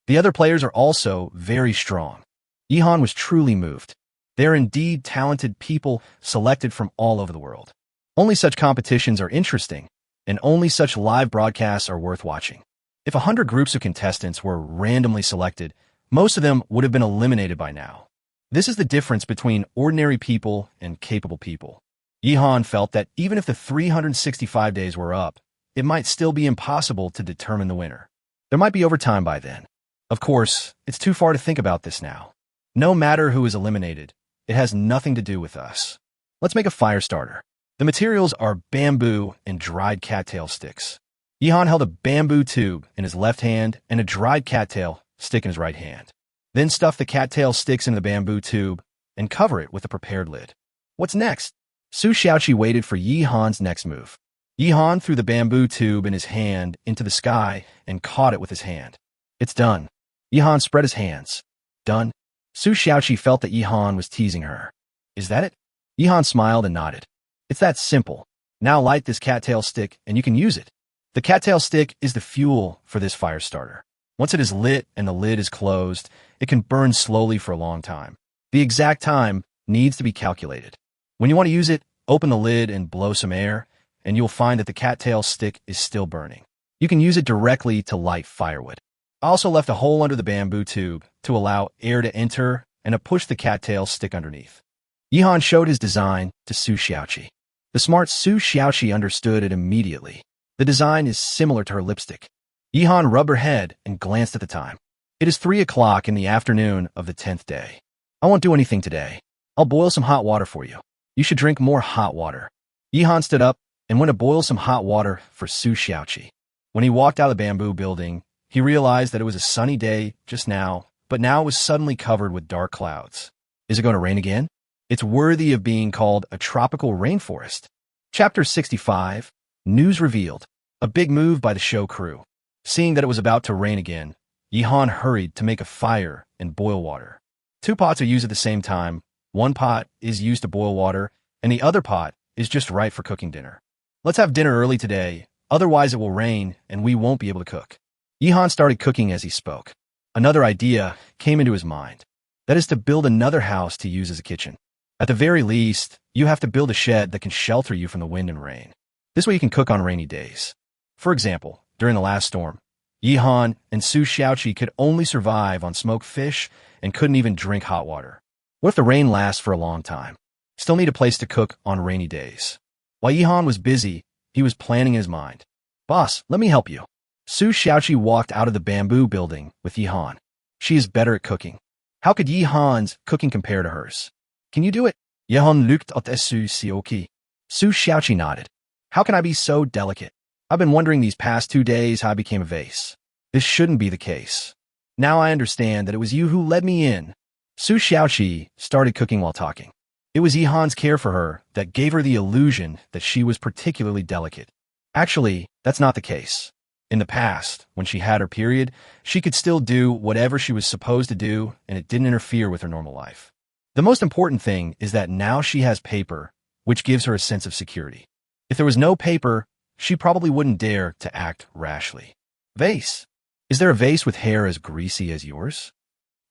The other players are also very strong. Yi-Han was truly moved. They are indeed talented people selected from all over the world. Only such competitions are interesting, and only such live broadcasts are worth watching. If 100 groups of contestants were randomly selected, most of them would have been eliminated by now. This is the difference between ordinary people and capable people. Yi-Han felt that even if the 365 days were up, it might still be impossible to determine the winner. There might be overtime by then. Of course, it's too far to think about this now. No matter who is eliminated, it has nothing to do with us. Let's make a fire starter. The materials are bamboo and dried cattail sticks. Yi-Han held a bamboo tube in his left hand and a dried cattail stick in his right hand. Then stuff the cattail sticks into the bamboo tube and cover it with a prepared lid. What's next? Su Xiaoqi waited for Yi-Han's next move. Yi-Han threw the bamboo tube in his hand into the sky and caught it with his hand. It's done. Yi-Han spread his hands. Done. Su Xiaoqi felt that Yi-Han was teasing her. Is that it? Yi-Han smiled and nodded. It's that simple. Now light this cattail stick and you can use it. The cattail stick is the fuel for this fire starter. Once it is lit and the lid is closed, it can burn slowly for a long time. The exact time needs to be calculated. When you want to use it, open the lid and blow some air, and you'll find that the cattail stick is still burning. You can use it directly to light firewood. I also left a hole under the bamboo tube to allow air to enter and to push the cattail stick underneath. Yi-Han showed his design to Su Xiaoqi. The smart Su Xiaoqi understood it immediately. The design is similar to her lipstick. Yi-Han rubbed her head and glanced at the time. It is 3 o'clock in the afternoon of the 10th day. I won't do anything today. I'll boil some hot water for you. You should drink more hot water. Yi-Han stood up and went to boil some hot water for Su Xiaoqi. When he walked out of the bamboo building, he realized that it was a sunny day just now, but now it was suddenly covered with dark clouds. Is it going to rain again? It's worthy of being called a tropical rainforest. Chapter 65, News Revealed. A big move by the show crew. Seeing that it was about to rain again, Yi-Han hurried to make a fire and boil water. 2 pots are used at the same time. 1 pot is used to boil water, and the other pot is just right for cooking dinner. Let's have dinner early today, otherwise it will rain and we won't be able to cook. Yi-Han started cooking as he spoke. Another idea came into his mind. That is to build another house to use as a kitchen. At the very least, you have to build a shed that can shelter you from the wind and rain. This way you can cook on rainy days. For example, during the last storm, Yi-Han and Su Xiaoqi could only survive on smoked fish and couldn't even drink hot water. What if the rain lasts for a long time? Still need a place to cook on rainy days. While Yi-Han was busy, he was planning in his mind. Boss, let me help you. Su Xiaoqi walked out of the bamboo building with Yi-Han. She is better at cooking. How could Yi-Han's cooking compare to hers? Can you do it? Yi-Han looked at Su Xiaoqi. Su Xiaoqi nodded. How can I be so delicate? I've been wondering these past 2 days how I became a vase. This shouldn't be the case. Now I understand that it was you who led me in. Su Xiaoqi started cooking while talking. It was Yi-Han's care for her that gave her the illusion that she was particularly delicate. Actually, that's not the case. In the past, when she had her period, she could still do whatever she was supposed to do and it didn't interfere with her normal life. The most important thing is that now she has paper, which gives her a sense of security. If there was no paper, she probably wouldn't dare to act rashly. Vase. Is there a vase with hair as greasy as yours?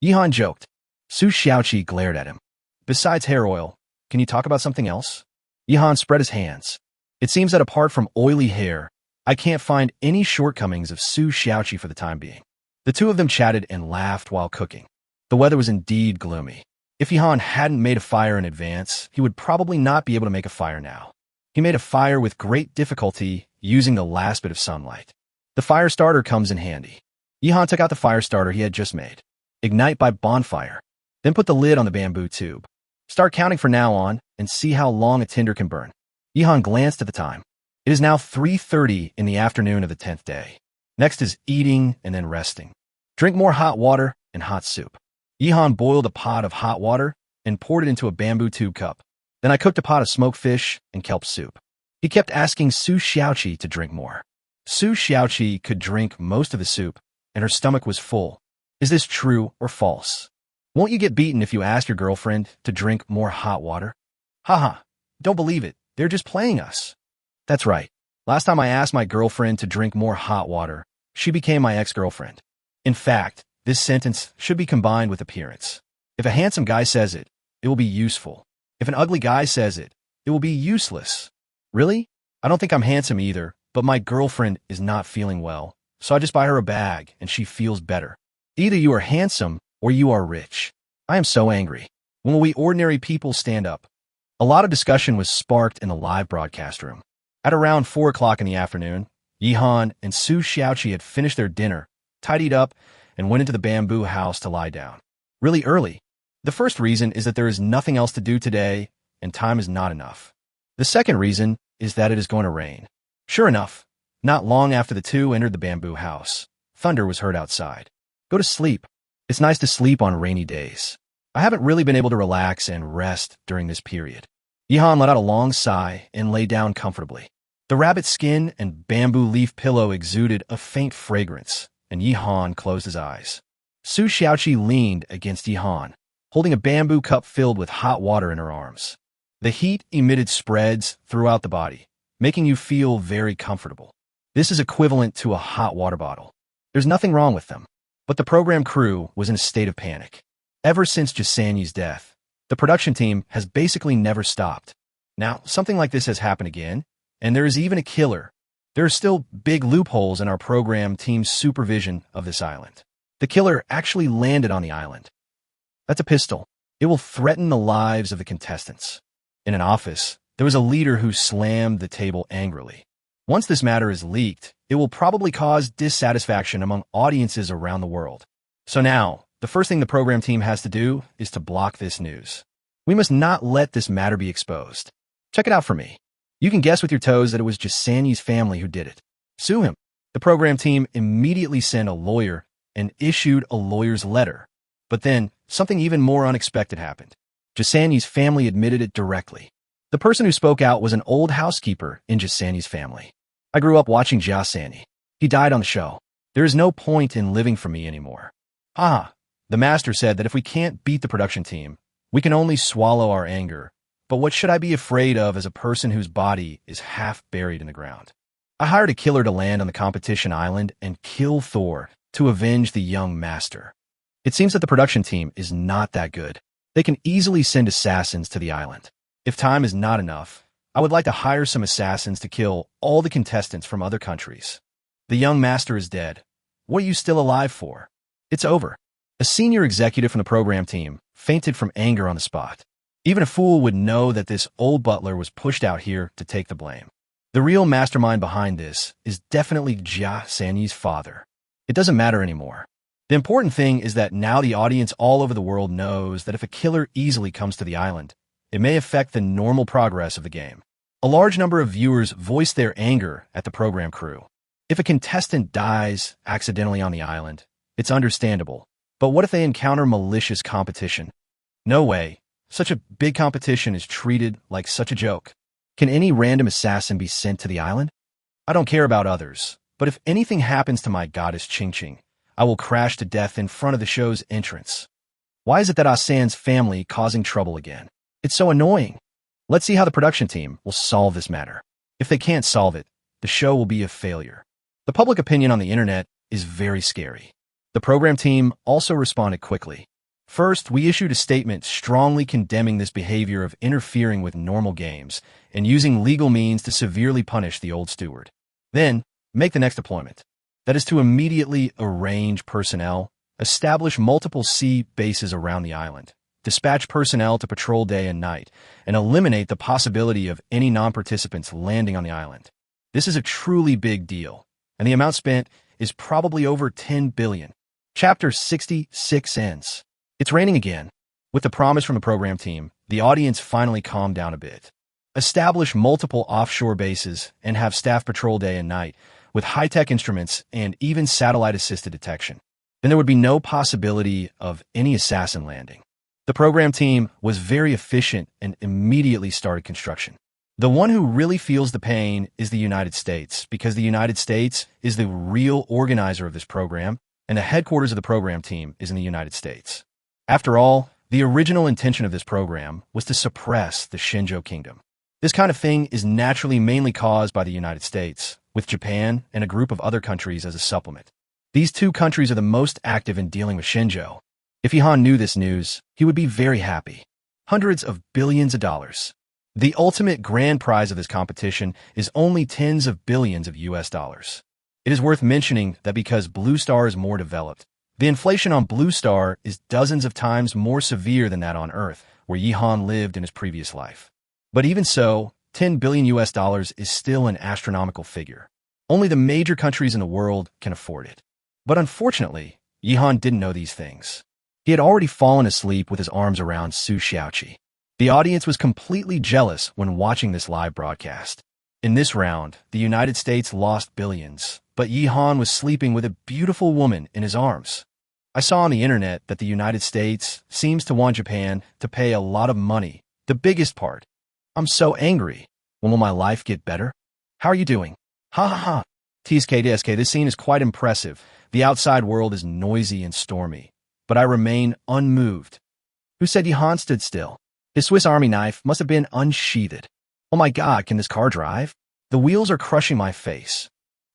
Yihan joked. Su Xiaoqi glared at him. Besides hair oil, can you talk about something else? Yihan spread his hands. It seems that apart from oily hair, I can't find any shortcomings of Su Xiaoqi for the time being. The two of them chatted and laughed while cooking. The weather was indeed gloomy. If Yihan hadn't made a fire in advance, he would probably not be able to make a fire now. He made a fire with great difficulty using the last bit of sunlight. The fire starter comes in handy. Yihan took out the fire starter he had just made. Ignite by bonfire. Then put the lid on the bamboo tube. Start counting from now on and see how long a tinder can burn. Yihan glanced at the time. It is now 3:30 in the afternoon of the 10th day. Next is eating and then resting. Drink more hot water and hot soup. Yihan boiled a pot of hot water and poured it into a bamboo tube cup. Then I cooked a pot of smoked fish and kelp soup. He kept asking Su Xiaoqi to drink more. Su Xiaoqi could drink most of the soup, and her stomach was full. Is this true or false? Won't you get beaten if you ask your girlfriend to drink more hot water? Haha, don't believe it. They're just playing us. That's right. Last time I asked my girlfriend to drink more hot water, she became my ex-girlfriend. In fact, this sentence should be combined with appearance. If a handsome guy says it, it will be useful. If an ugly guy says it, it will be useless. Really? I don't think I'm handsome either, but my girlfriend is not feeling well, so I just buy her a bag and she feels better. Either you are handsome or you are rich. I am so angry. When will we ordinary people stand up? A lot of discussion was sparked in the live broadcast room. At around 4 o'clock in the afternoon, Yihan and Su Xiaoqi had finished their dinner, tidied up, and went into the bamboo house to lie down. Really early. The first reason is that there is nothing else to do today, and time is not enough. The second reason is that it is going to rain. Sure enough, not long after the two entered the bamboo house, thunder was heard outside. Go to sleep. It's nice to sleep on rainy days. I haven't really been able to relax and rest during this period. Yihan let out a long sigh and lay down comfortably. The rabbit skin and bamboo leaf pillow exuded a faint fragrance, and Yihan closed his eyes. Su Xiaoqi leaned against Yihan, holding a bamboo cup filled with hot water in her arms. The heat emitted spreads throughout the body, making you feel very comfortable. This is equivalent to a hot water bottle. There's nothing wrong with them, but the program crew was in a state of panic. Ever since Jisanyi's death, the production team has basically never stopped. Now, something like this has happened again, and there is even a killer. There are still big loopholes in our program team's supervision of this island. The killer actually landed on the island. That's a pistol. It will threaten the lives of the contestants. In an office, there was a leader who slammed the table angrily. Once this matter is leaked, it will probably cause dissatisfaction among audiences around the world. So now, the first thing the program team has to do is to block this news. We must not let this matter be exposed. Check it out for me. You can guess with your toes that it was Jisanyi's family who did it. Sue him. The program team immediately sent a lawyer and issued a lawyer's letter. But then, something even more unexpected happened. Jisanyi's family admitted it directly. The person who spoke out was an old housekeeper in Jisanyi's family. I grew up watching Jisanyi. He died on the show. There is no point in living for me anymore. The master said that if we can't beat the production team, we can only swallow our anger. But what should I be afraid of as a person whose body is half buried in the ground? I hired a killer to land on the competition island and kill Thor to avenge the young master. It seems that the production team is not that good. They can easily send assassins to the island. If time is not enough, I would like to hire some assassins to kill all the contestants from other countries. The young master is dead. What are you still alive for? It's over. A senior executive from the program team fainted from anger on the spot. Even a fool would know that this old butler was pushed out here to take the blame. The real mastermind behind this is definitely Jia Sanyi's father. It doesn't matter anymore. The important thing is that now the audience all over the world knows that if a killer easily comes to the island, it may affect the normal progress of the game. A large number of viewers voiced their anger at the program crew. If a contestant dies accidentally on the island, it's understandable. But what if they encounter malicious competition? No way. Such a big competition is treated like such a joke. Can any random assassin be sent to the island? I don't care about others, but if anything happens to my goddess Ching Ching, I will crash to death in front of the show's entrance. Why is it that Asan's family causing trouble again? It's so annoying. Let's see how the production team will solve this matter. If they can't solve it, the show will be a failure. The public opinion on the internet is very scary. The program team also responded quickly. First, we issued a statement strongly condemning this behavior of interfering with normal games and using legal means to severely punish the old steward. Then, make the next deployment. That is to immediately arrange personnel, establish multiple sea bases around the island, dispatch personnel to patrol day and night, and eliminate the possibility of any non-participants landing on the island. This is a truly big deal, and the amount spent is probably over 10 billion. Chapter 66 ends. It's raining again. With the promise from the program team, the audience finally calmed down a bit. Establish multiple offshore bases and have staff patrol day and night with high-tech instruments and even satellite-assisted detection. Then there would be no possibility of any assassin landing. The program team was very efficient and immediately started construction. The one who really feels the pain is the United States, because the United States is the real organizer of this program, and the headquarters of the program team is in the United States. After all, the original intention of this program was to suppress the Shinjo kingdom. This kind of thing is naturally mainly caused by the United States, with Japan and a group of other countries as a supplement. These two countries are the most active in dealing with Shinjo. If Ihan knew this news, he would be very happy. Hundreds of billions of dollars. The ultimate grand prize of this competition is only tens of billions of US dollars. It is worth mentioning that because Blue Star is more developed, the inflation on Blue Star is dozens of times more severe than that on Earth, where Ihan lived in his previous life. But even so, 10 billion US dollars is still an astronomical figure. Only the major countries in the world can afford it. But unfortunately, Ihan didn't know these things. He had already fallen asleep with his arms around Su Xiaoqi. The audience was completely jealous when watching this live broadcast. In this round, the United States lost billions, but Ihan was sleeping with a beautiful woman in his arms. I saw on the internet that the United States seems to want Japan to pay a lot of money, the biggest part. I'm so angry. When will my life get better? How are you doing? Ha ha ha. TSK, this scene is quite impressive. The outside world is noisy and stormy, but I remain unmoved. Who said Ihan stood still? His Swiss Army knife must have been unsheathed. Oh my God, can this car drive? The wheels are crushing my face.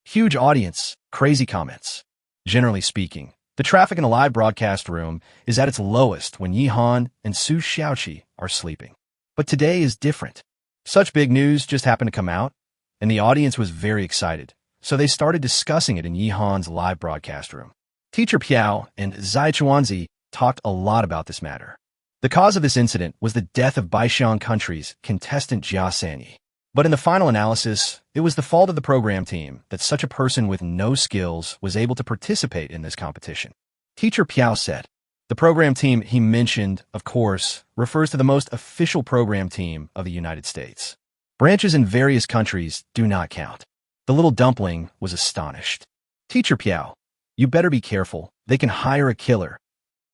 Huge audience, crazy comments. Generally speaking, the traffic in a live broadcast room is at its lowest when Ihan and Su Xiaoqi are sleeping. But today is different. Such big news just happened to come out, and the audience was very excited, so they started discussing it in Yihan's live broadcast room. Teacher Piao and Zai Chuanzi talked a lot about this matter. The cause of this incident was the death of Baishan Country's contestant Jia Sanyi. But in the final analysis, it was the fault of the program team that such a person with no skills was able to participate in this competition. Teacher Piao said, the program team he mentioned, of course, refers to the most official program team of the United States. Branches in various countries do not count. The little dumpling was astonished. Teacher Piao, you better be careful. They can hire a killer.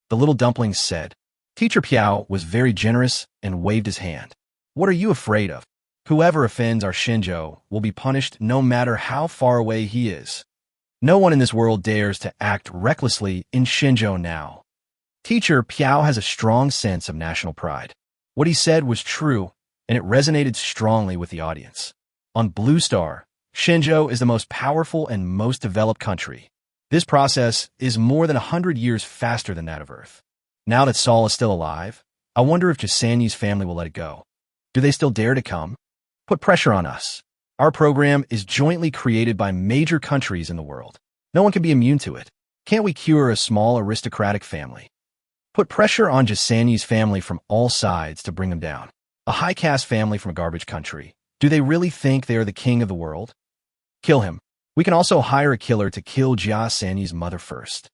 The little dumpling said. Teacher Piao was very generous and waved his hand. What are you afraid of? Whoever offends our Shinjo will be punished no matter how far away he is. No one in this world dares to act recklessly in Shinjo now. Teacher Piao has a strong sense of national pride. What he said was true, and it resonated strongly with the audience. On Blue Star, Shinjo is the most powerful and most developed country. This process is more than 100 years faster than that of Earth. Now that Saul is still alive, I wonder if Jasanyi's family will let it go. Do they still dare to come? Put pressure on us. Our program is jointly created by major countries in the world. No one can be immune to it. Can't we cure a small aristocratic family? Put pressure on Jasanyi's family from all sides to bring them down. A high-caste family from a garbage country. Do they really think they are the king of the world? Kill him. We can also hire a killer to kill Jia Sanyi's mother first.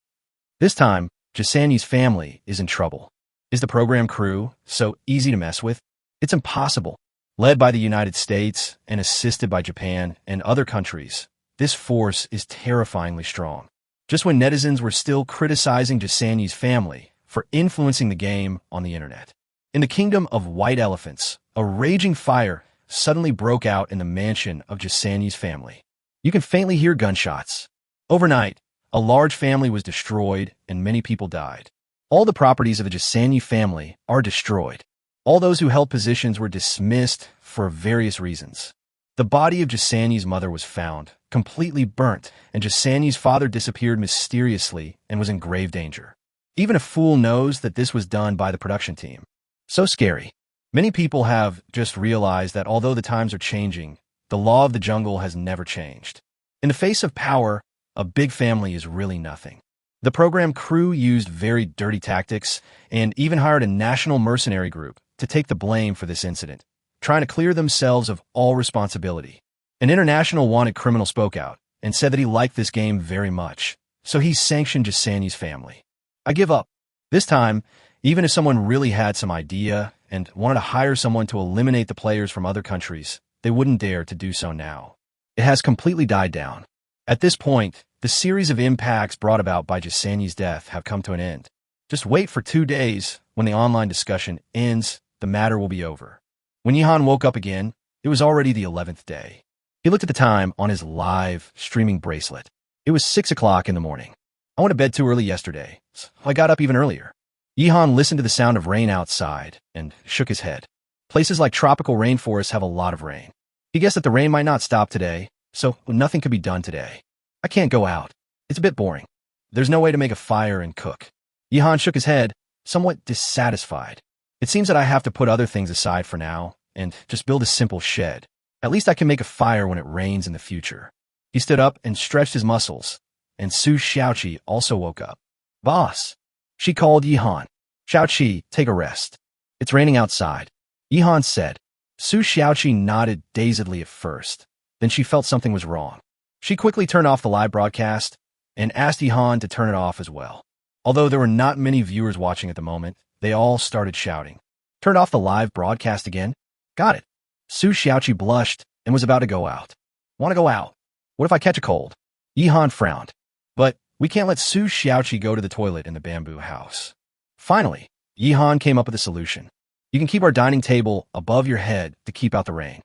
This time, Jasanyi's family is in trouble. Is the program crew so easy to mess with? It's impossible. Led by the United States and assisted by Japan and other countries, this force is terrifyingly strong. Just when netizens were still criticizing Jasanyi's family for influencing the game on the internet. In the kingdom of white elephants, a raging fire suddenly broke out in the mansion of Jasanyi's family. You can faintly hear gunshots. Overnight, a large family was destroyed and many people died. All the properties of the Jasani family are destroyed. All those who held positions were dismissed for various reasons. The body of Jasani's mother was found, completely burnt, and Jasani's father disappeared mysteriously and was in grave danger. Even a fool knows that this was done by the production team. So scary. Many people have just realized that although the times are changing, the law of the jungle has never changed. In the face of power, a big family is really nothing. The program crew used very dirty tactics and even hired a national mercenary group to take the blame for this incident, trying to clear themselves of all responsibility. An international wanted criminal spoke out and said that he liked this game very much, so he sanctioned Jasani's family. I give up. This time, even if someone really had some idea and wanted to hire someone to eliminate the players from other countries, they wouldn't dare to do so now. It has completely died down. At this point, the series of impacts brought about by Jasani's death have come to an end. Just wait for 2 days. When the online discussion ends, the matter will be over. When Yihan woke up again, it was already the 11th day. He looked at the time on his live streaming bracelet. It was 6 o'clock in the morning. I went to bed too early yesterday, so I got up even earlier. Yihan listened to the sound of rain outside and shook his head. Places like tropical rainforests have a lot of rain. He guessed that the rain might not stop today, so nothing could be done today. I can't go out. It's a bit boring. There's no way to make a fire and cook. Yihan shook his head, somewhat dissatisfied. It seems that I have to put other things aside for now and just build a simple shed. At least I can make a fire when it rains in the future. He stood up and stretched his muscles, and Su Xiaoqi also woke up. Boss, she called Yihan. Xiaoqi, take a rest. It's raining outside, Yihan said. Su Xiaoqi nodded dazedly at first. Then she felt something was wrong. She quickly turned off the live broadcast and asked Yihan to turn it off as well. Although there were not many viewers watching at the moment, they all started shouting. Turned off the live broadcast again? Got it. Su Xiaoqi blushed and was about to go out. Want to go out? What if I catch a cold? Yihan frowned. But we can't let Su Xiaoqi go to the toilet in the bamboo house. Finally, Yihan came up with a solution. You can keep our dining table above your head to keep out the rain.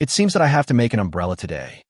It seems that I have to make an umbrella today.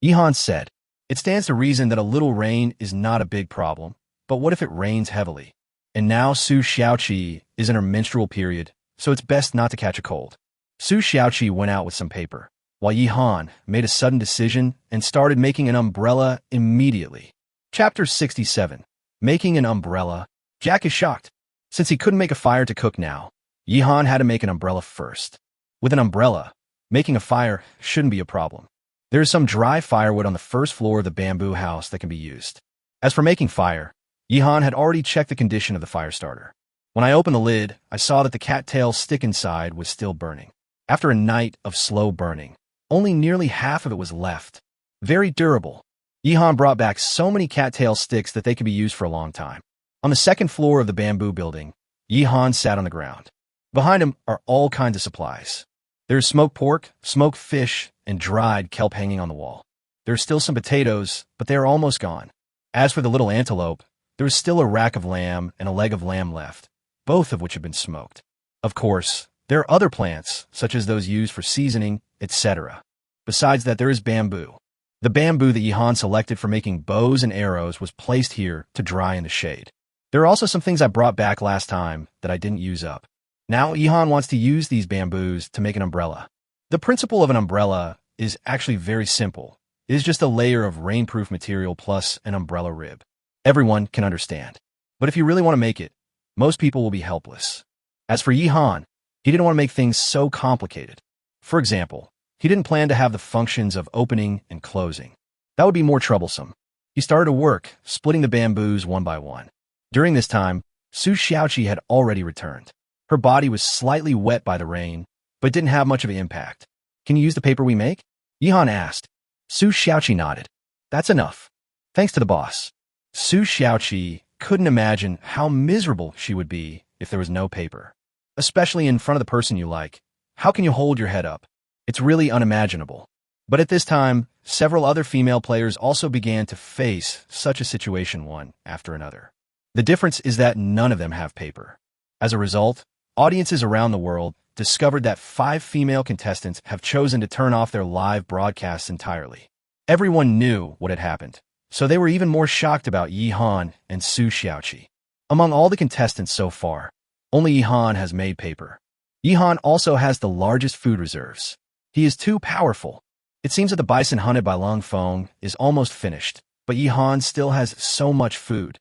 Yihan said, it stands to reason that a little rain is not a big problem, but what if it rains heavily? And now Su Xiaoqi is in her menstrual period, so it's best not to catch a cold. Su Xiaoqi went out with some paper, while Yihan made a sudden decision and started making an umbrella immediately. Chapter 67. Making an umbrella. Jack is shocked. Since he couldn't make a fire to cook now, Yihan had to make an umbrella first. With an umbrella, making a fire shouldn't be a problem. There is some dry firewood on the first floor of the bamboo house that can be used. As for making fire, Yihan had already checked the condition of the fire starter. When I opened the lid, I saw that the cattail stick inside was still burning. After a night of slow burning, only nearly half of it was left. Very durable. Yihan brought back so many cattail sticks that they could be used for a long time. On the second floor of the bamboo building, Yihan sat on the ground. Behind him are all kinds of supplies. There's smoked pork, smoked fish, and dried kelp hanging on the wall. There's still some potatoes, but they are almost gone. As for the little antelope, there is still a rack of lamb and a leg of lamb left, both of which have been smoked. Of course, there are other plants, such as those used for seasoning, etc. Besides that, there is bamboo. The bamboo that Yihan selected for making bows and arrows was placed here to dry in the shade. There are also some things I brought back last time that I didn't use up. Now Yihan wants to use these bamboos to make an umbrella. The principle of an umbrella is actually very simple. It is just a layer of rainproof material plus an umbrella rib. Everyone can understand. But if you really want to make it, most people will be helpless. As for Yihan, he didn't want to make things so complicated. For example, he didn't plan to have the functions of opening and closing. That would be more troublesome. He started to work, splitting the bamboos one by one. During this time, Su Xiaoqi had already returned. Her body was slightly wet by the rain, but didn't have much of an impact. Can you use the paper we make? Yihan asked. Su Xiaoqi nodded. That's enough. Thanks to the boss. Su Xiaoqi couldn't imagine how miserable she would be if there was no paper. Especially in front of the person you like. How can you hold your head up? It's really unimaginable. But at this time, several other female players also began to face such a situation one after another. The difference is that none of them have paper. As a result, audiences around the world discovered that 5 female contestants have chosen to turn off their live broadcasts entirely. Everyone knew what had happened, so they were even more shocked about Yihan and Su Xiaoqi. Among all the contestants so far, only Yihan has made paper. Yihan also has the largest food reserves. He is too powerful. It seems that the bison hunted by Lung Feng is almost finished, but Yihan still has so much food.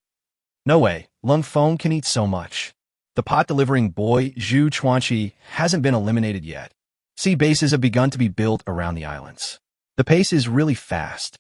No way, Lung Feng can eat so much. The pot-delivering boy, Zhu Chuanqi, hasn't been eliminated yet. Sea bases have begun to be built around the islands. The pace is really fast.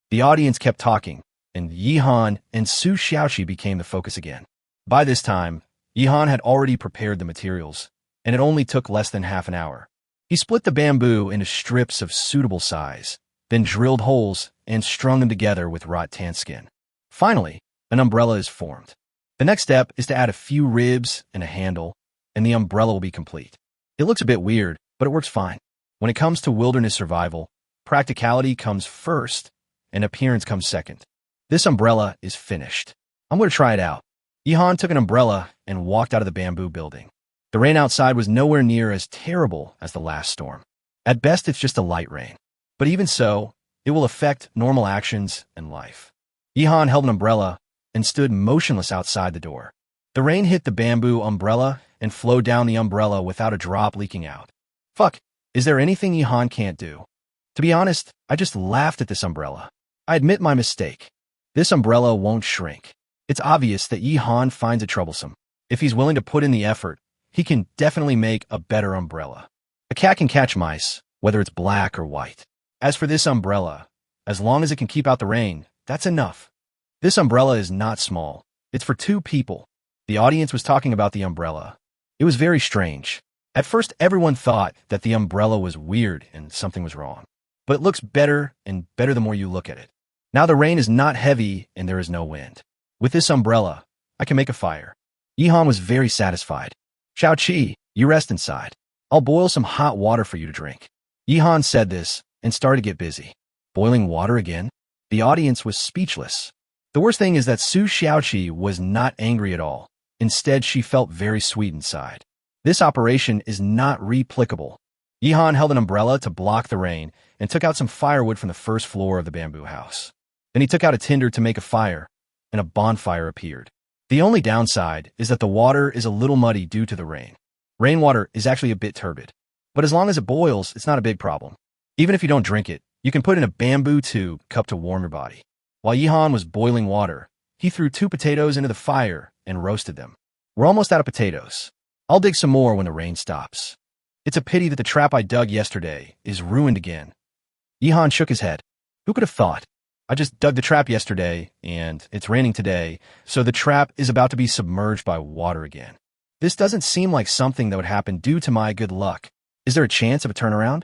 The audience kept talking, and Yihan and Su Xiaoqi became the focus again. By this time, Yihan had already prepared the materials, and it only took less than half an hour. He split the bamboo into strips of suitable size, then drilled holes and strung them together with rattan skin. Finally, an umbrella is formed. The next step is to add a few ribs and a handle, and the umbrella will be complete. It looks a bit weird, but it works fine. When it comes to wilderness survival, practicality comes first, and appearance comes second. This umbrella is finished. I'm going to try it out. Yihan took an umbrella and walked out of the bamboo building. The rain outside was nowhere near as terrible as the last storm. At best, it's just a light rain. But even so, it will affect normal actions and life. Yihan held an umbrella and stood motionless outside the door. The rain hit the bamboo umbrella and flowed down the umbrella without a drop leaking out. Fuck, is there anything Yihan can't do? To be honest, I just laughed at this umbrella. I admit my mistake. This umbrella won't shrink. It's obvious that Yihan finds it troublesome. If he's willing to put in the effort, he can definitely make a better umbrella. A cat can catch mice, whether it's black or white. As for this umbrella, as long as it can keep out the rain, that's enough. This umbrella is not small. It's for 2 people. The audience was talking about the umbrella. It was very strange. At first, everyone thought that the umbrella was weird and something was wrong. But it looks better and better the more you look at it. Now the rain is not heavy and there is no wind. With this umbrella, I can make a fire. Yihan was very satisfied. Xiaoqi, you rest inside. I'll boil some hot water for you to drink. Yihan said this and started to get busy. Boiling water again? The audience was speechless. The worst thing is that Su Xiaoqi was not angry at all. Instead, she felt very sweet inside. This operation is not replicable. Yihan held an umbrella to block the rain and took out some firewood from the first floor of the bamboo house. Then he took out a tinder to make a fire, and a bonfire appeared. The only downside is that the water is a little muddy due to the rain. Rainwater is actually a bit turbid, but as long as it boils, it's not a big problem. Even if you don't drink it, you can put in a bamboo tube cup to warm your body. While Yihan was boiling water, he threw 2 potatoes into the fire and roasted them. We're almost out of potatoes. I'll dig some more when the rain stops. It's a pity that the trap I dug yesterday is ruined again. Yihan shook his head. Who could have thought? I just dug the trap yesterday, and it's raining today, so the trap is about to be submerged by water again. This doesn't seem like something that would happen due to my good luck. Is there a chance of a turnaround?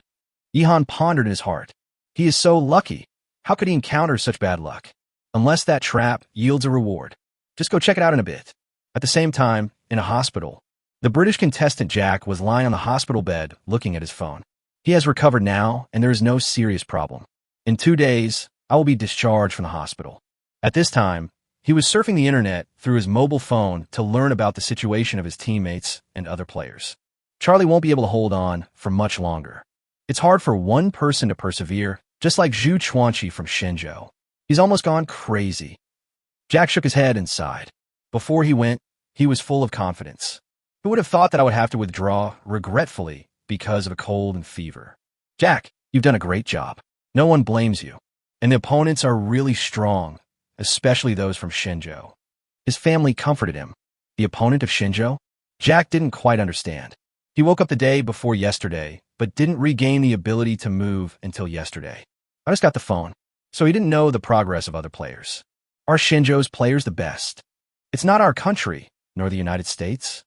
Yihan pondered in his heart. He is so lucky. How could he encounter such bad luck? Unless that trap yields a reward. Just go check it out in a bit. At the same time, in a hospital, the British contestant Jack was lying on the hospital bed looking at his phone. He has recovered now, and there is no serious problem. In 2 days, I will be discharged from the hospital. At this time, he was surfing the internet through his mobile phone to learn about the situation of his teammates and other players. Charlie won't be able to hold on for much longer. It's hard for one person to persevere, just like Zhu Chuanqi from Shenzhou. He's almost gone crazy. Jack shook his head and sighed. Before he went, he was full of confidence. Who would have thought that I would have to withdraw regretfully because of a cold and fever? Jack, you've done a great job. No one blames you. And the opponents are really strong, especially those from Shenzhou. His family comforted him. The opponent of Shenzhou? Jack didn't quite understand. He woke up the day before yesterday, but didn't regain the ability to move until yesterday. I just got the phone, so he didn't know the progress of other players. Are Shenzhou's players the best? It's not our country, nor the United States.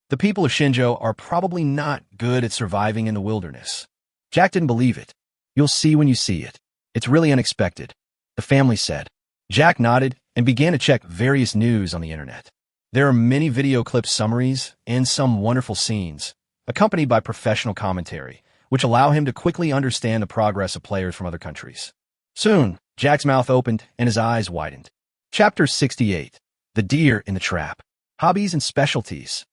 The people of Shenzhou are probably not good at surviving in the wilderness. Jack didn't believe it. You'll see when you see it. It's really unexpected, the family said. Jack nodded and began to check various news on the internet. There are many video clip summaries and some wonderful scenes, accompanied by professional commentary, which allow him to quickly understand the progress of players from other countries. Soon, Jack's mouth opened and his eyes widened. Chapter 68. The Deer in the Trap. Hobbies and Specialties.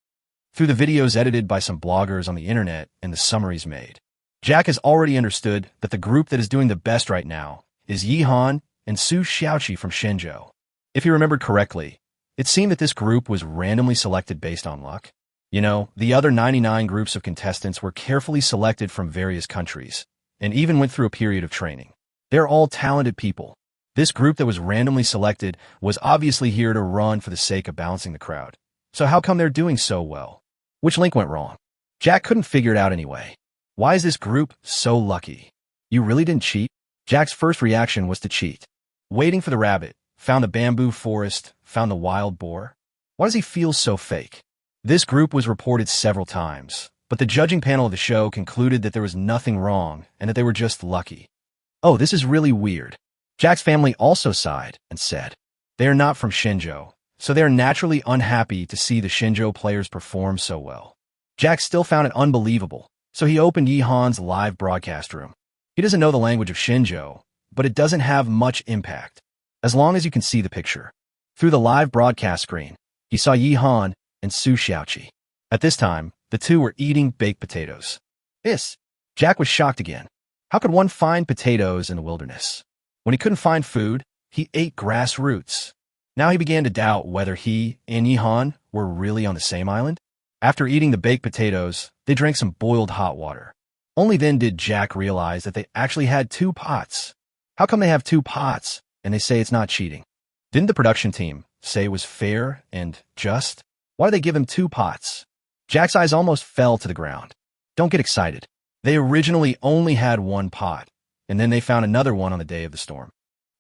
Through the videos edited by some bloggers on the internet and the summaries made, Jack has already understood that the group that is doing the best right now is Yihan and Su Xiaoqi from Shenzhou. If he remembered correctly, It seemed that this group was randomly selected based on luck. You know, the other 99 groups of contestants were carefully selected from various countries, and even went through a period of training. They're all talented people. This group that was randomly selected was obviously here to run for the sake of balancing the crowd. So how come they're doing so well? Which link went wrong? Jack couldn't figure it out anyway. Why is this group so lucky? You really didn't cheat? Jack's first reaction was to cheat. Waiting for the rabbit, found the bamboo forest, found the wild boar. Why does he feel so fake? This group was reported several times, but the judging panel of the show concluded that there was nothing wrong and that they were just lucky. Oh, this is really weird. Jack's family also sighed and said, they are not from Shinjo, so they are naturally unhappy to see the Shinjo players perform so well. Jack still found it unbelievable, so he opened Yi-han's live broadcast room. He doesn't know the language of Shinjo, but it doesn't have much impact, as long as you can see the picture. Through the live broadcast screen, he saw Yi-han and Su Xiaoqi. At this time, the two were eating baked potatoes. Jack was shocked again. How could one find potatoes in the wilderness? When he couldn't find food, he ate grass roots. Now he began to doubt whether he and Yi-han were really on the same island. After eating the baked potatoes, they drank some boiled hot water. Only then did Jack realize that they actually had 2 pots. How come they have 2 pots and they say it's not cheating? Didn't the production team say it was fair and just? Why did they give him 2 pots? Jack's eyes almost fell to the ground. Don't get excited. They originally only had 1 pot, and then they found another one on the day of the storm.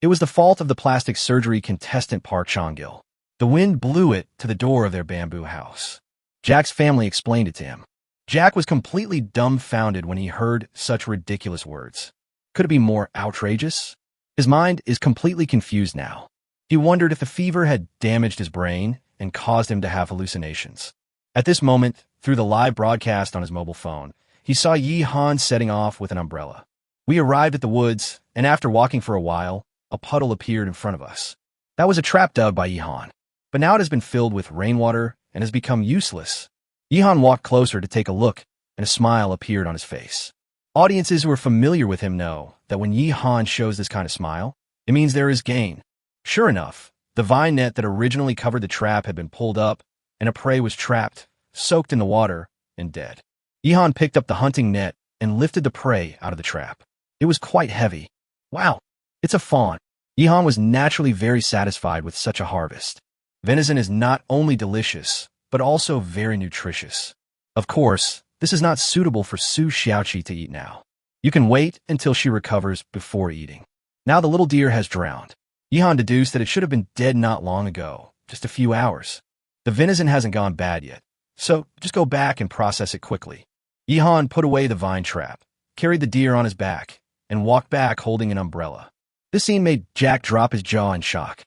It was the fault of the plastic surgery contestant Park Chong-gil. The wind blew it to the door of their bamboo house. Jack's family explained it to him. Jack was completely dumbfounded when he heard such ridiculous words. Could it be more outrageous? His mind is completely confused now. He wondered if the fever had damaged his brain and caused him to have hallucinations. At this moment, through the live broadcast on his mobile phone, he saw Yi-han setting off with an umbrella. We arrived at the woods, and after walking for a while, a puddle appeared in front of us. That was a trap dug by Yi-han, but now it has been filled with rainwater and has become useless. Yi-han walked closer to take a look, and a smile appeared on his face. Audiences who are familiar with him know that when Yi-han shows this kind of smile, it means there is gain. Sure enough, the vine net that originally covered the trap had been pulled up, and a prey was trapped, soaked in the water, and dead. Yi-han picked up the hunting net and lifted the prey out of the trap. It was quite heavy. Wow, it's a fawn. Yi-han was naturally very satisfied with such a harvest. Venison is not only delicious, but also very nutritious. Of course, this is not suitable for Su Xiaoqi to eat now. You can wait until she recovers before eating. Now the little deer has drowned. Yi-han deduced that it should have been dead not long ago, just a few hours. The venison hasn't gone bad yet, so just go back and process it quickly. Yi-han put away the vine trap, carried the deer on his back, and walked back holding an umbrella. This scene made Jack drop his jaw in shock.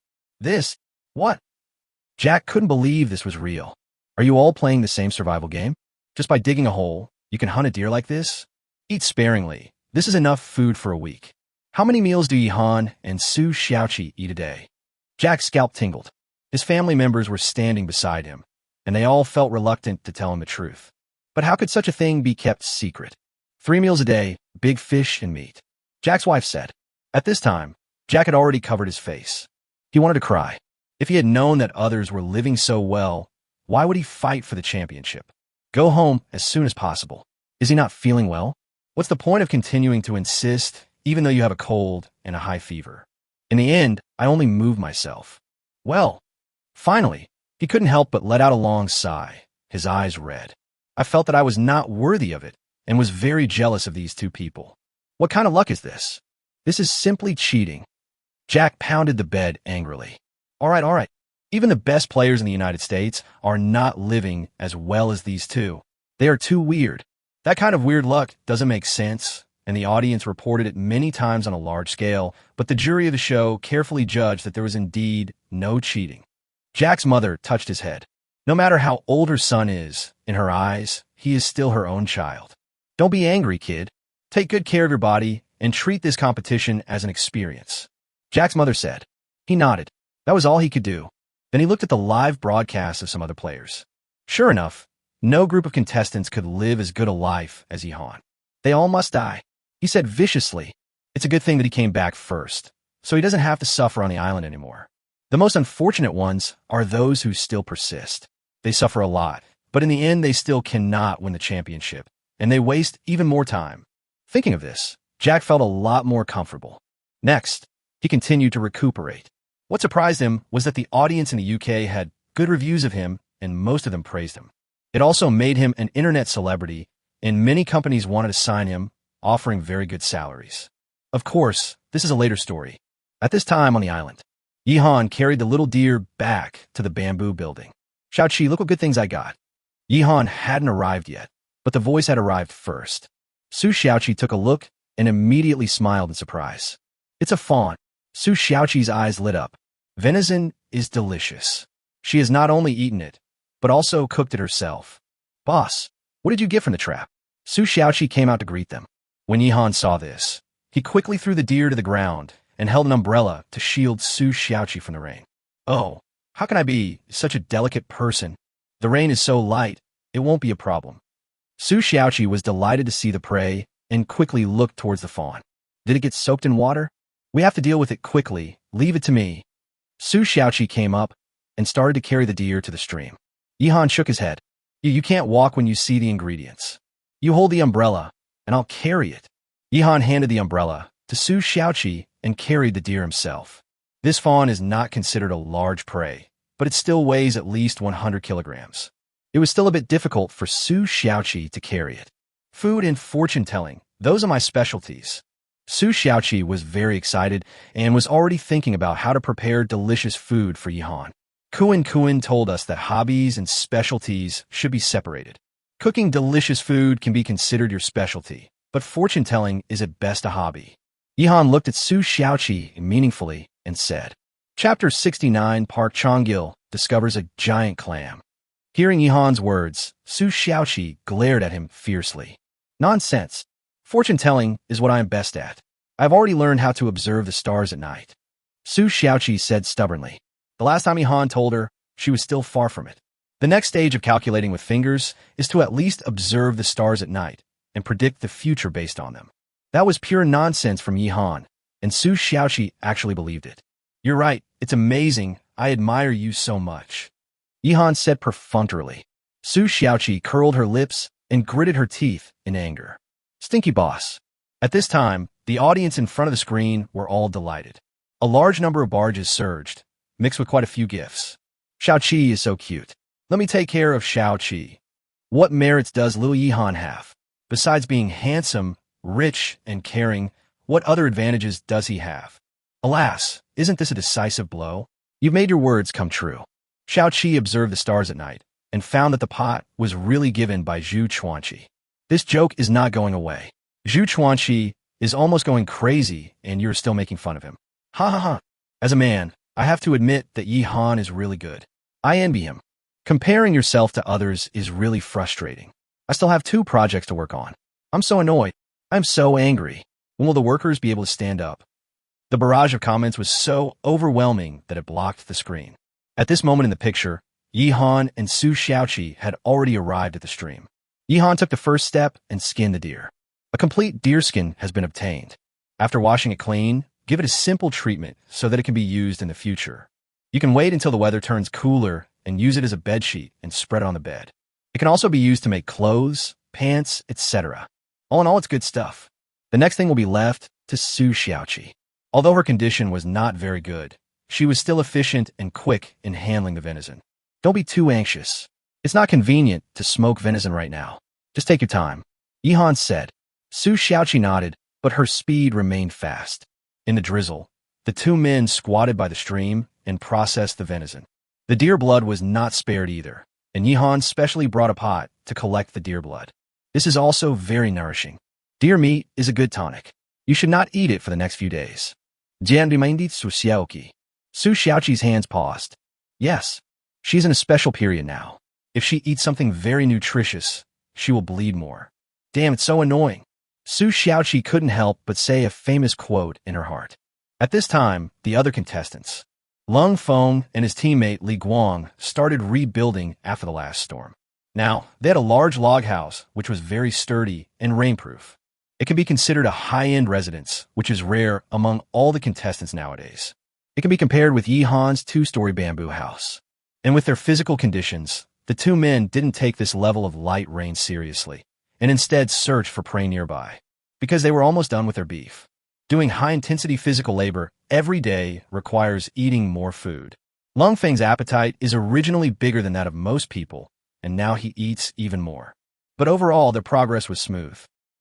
What? Jack couldn't believe this was real. Are you all playing the same survival game? Just by digging a hole, you can hunt a deer like this? Eat sparingly. This is enough food for a week. How many meals do Yi-han and Su Xiaoqi eat a day? Jack's scalp tingled. His family members were standing beside him, and they all felt reluctant to tell him the truth. But how could such a thing be kept secret? 3 meals a day, big fish and meat. Jack's wife said. At this time, Jack had already covered his face. He wanted to cry. If he had known that others were living so well, why would he fight for the championship? Go home as soon as possible. Is he not feeling well? What's the point of continuing to insist, even though you have a cold and a high fever? In the end, I only moved myself. Well, finally, he couldn't help but let out a long sigh, his eyes red. I felt that I was not worthy of it and was very jealous of these 2 people. What kind of luck is this? This is simply cheating. Jack pounded the bed angrily. All right. Even the best players in the United States are not living as well as these 2. They are too weird. That kind of weird luck doesn't make sense, and the audience reported it many times on a large scale, but the jury of the show carefully judged that there was indeed no cheating. Jack's mother touched his head. No matter how old her son is, in her eyes, he is still her own child. Don't be angry, kid. Take good care of your body and treat this competition as an experience. Jack's mother said. He nodded. That was all he could do. Then he looked at the live broadcast of some other players. Sure enough, no group of contestants could live as good a life as Yi-han. They all must die. He said viciously. It's a good thing that he came back first, so he doesn't have to suffer on the island anymore. The most unfortunate ones are those who still persist. They suffer a lot, but in the end they still cannot win the championship, and they waste even more time. Thinking of this, Jack felt a lot more comfortable. Next, he continued to recuperate. What surprised him was that the audience in the UK had good reviews of him, and most of them praised him. It also made him an internet celebrity, and many companies wanted to sign him, offering very good salaries. Of course, this is a later story. At this time on the island, Yihan carried the little deer back to the bamboo building. Xiaoqi, look what good things I got. Yihan hadn't arrived yet, but the voice had arrived first. Su Xiaoqi took a look and immediately smiled in surprise. It's a fawn. Su Xiaoqi's eyes lit up. Venison is delicious. She has not only eaten it, but also cooked it herself. Boss, what did you get from the trap? Su Xiaoqi came out to greet them. When Yihan saw this, he quickly threw the deer to the ground and held an umbrella to shield Su Xiaoqi from the rain. Oh, how can I be such a delicate person? The rain is so light, it won't be a problem. Su Xiaoqi was delighted to see the prey and quickly looked towards the fawn. Did it get soaked in water? We have to deal with it quickly. Leave it to me. Su Xiaoqi came up and started to carry the deer to the stream. Yihan shook his head. You can't walk when you see the ingredients. You hold the umbrella, and I'll carry it. Yihan handed the umbrella to Su Xiaoqi and carried the deer himself. This fawn is not considered a large prey, but it still weighs at least 100 kilograms. It was still a bit difficult for Su Xiaoqi to carry it. Food and fortune-telling, those are my specialties. Su Xiaoqi was very excited and was already thinking about how to prepare delicious food for Yihan. Kuan told us that hobbies and specialties should be separated. Cooking delicious food can be considered your specialty, but fortune-telling is at best a hobby. Yihan looked at Su Xiaoqi meaningfully and said, Chapter 69, Park Chonggil discovers a giant clam. Hearing Yihan's words, Su Xiaoqi glared at him fiercely. Nonsense. Fortune-telling is what I am best at. I've already learned how to observe the stars at night. Su Xiaoqi said stubbornly. The last time Yihan told her, she was still far from it. The next stage of calculating with fingers is to at least observe the stars at night and predict the future based on them. That was pure nonsense from Yihan, and Su Xiaoqi actually believed it. You're right, it's amazing. I admire you so much. Yihan said perfunctorily. Su Xiaoqi curled her lips and gritted her teeth in anger. Stinky boss. At this time, the audience in front of the screen were all delighted. A large number of barges surged, mixed with quite a few gifts. Xiaoqi is so cute. Let me take care of Xiaoqi. What merits does Liu Yihan have? Besides being handsome, rich, and caring, what other advantages does he have? Alas, isn't this a decisive blow? You've made your words come true. Xiaoqi observed the stars at night and found that the pot was really given by Zhu Chuanqi. This joke is not going away. Zhu Chuanqi is almost going crazy and you're still making fun of him. Ha ha ha. As a man, I have to admit that Yihan is really good. I envy him. Comparing yourself to others is really frustrating. I still have 2 projects to work on. I'm so annoyed. I'm so angry. When will the workers be able to stand up? The barrage of comments was so overwhelming that it blocked the screen. At this moment in the picture, Yihan and Su Xiaoqi had already arrived at the stream. Yihan took the first step and skinned the deer. A complete deer skin has been obtained. After washing it clean, give it a simple treatment so that it can be used in the future. You can wait until the weather turns cooler and use it as a bedsheet and spread it on the bed. It can also be used to make clothes, pants, etc. All in all, it's good stuff. The next thing will be left to Su Xiaoqi. Although her condition was not very good, she was still efficient and quick in handling the venison. Don't be too anxious. It's not convenient to smoke venison right now. Just take your time. Yihan said. Su Xiaoqi nodded, but her speed remained fast. In the drizzle, the 2 men squatted by the stream and processed the venison. The deer blood was not spared either, and Yihan specially brought a pot to collect the deer blood. This is also very nourishing. Deer meat is a good tonic. You should not eat it for the next few days. Jian reminded Su Xiaoqi. Su Xiaoqi's hands paused. Yes, she's in a special period now. If she eats something very nutritious, she will bleed more. Damn, it's so annoying. Su Xiaoqi couldn't help but say a famous quote in her heart. At this time, the other contestants, Lung Feng and his teammate Li Guang, started rebuilding after the last storm. Now, they had a large log house, which was very sturdy and rainproof. It can be considered a high-end residence, which is rare among all the contestants nowadays. It can be compared with Yi Han's two-story bamboo house. And with their physical conditions, the two men didn't take this level of light rain seriously, and instead searched for prey nearby, because they were almost done with their beef. Doing high-intensity physical labor every day requires eating more food. Long Feng's appetite is originally bigger than that of most people, and now he eats even more. But overall, their progress was smooth.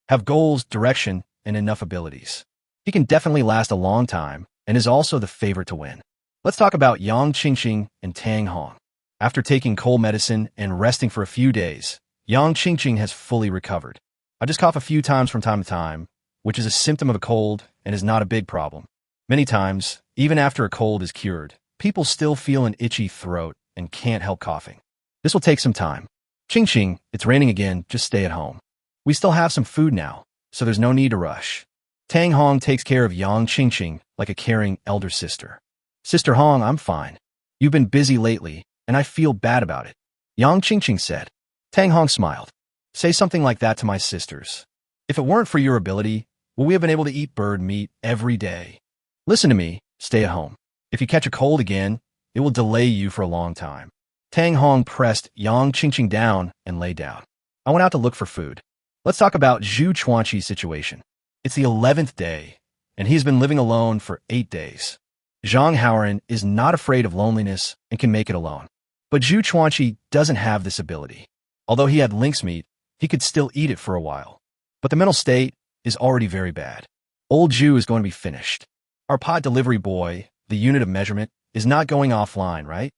Have goals, direction, and enough abilities. He can definitely last a long time, and is also the favorite to win. Let's talk about Yang Qingqing and Tang Hong. After taking cold medicine and resting for a few days, Yang Qingqing has fully recovered. I just cough a few times from time to time, which is a symptom of a cold and is not a big problem. Many times, even after a cold is cured, people still feel an itchy throat and can't help coughing. This will take some time. Qingqing, it's raining again, just stay at home. We still have some food now, so there's no need to rush. Tang Hong takes care of Yang Qingqing like a caring elder sister. Sister Hong, I'm fine. You've been busy lately, and I feel bad about it, Yang Qingqing said. Tang Hong smiled. Say something like that to my sisters. If it weren't for your ability, well, we have been able to eat bird meat every day. Listen to me, stay at home. If you catch a cold again, it will delay you for a long time. Tang Hong pressed Yang Qingqing down and lay down. I went out to look for food. Let's talk about Zhu Chuanqi's situation. It's the 11th day, and he's been living alone for 8 days. Zhang Haoran is not afraid of loneliness and can make it alone. But Zhu Chuanqi doesn't have this ability. Although he had lynx meat, he could still eat it for a while. But the mental state is already very bad. Old Zhu is going to be finished. Our pot delivery boy, the unit of measurement, is not going offline, right?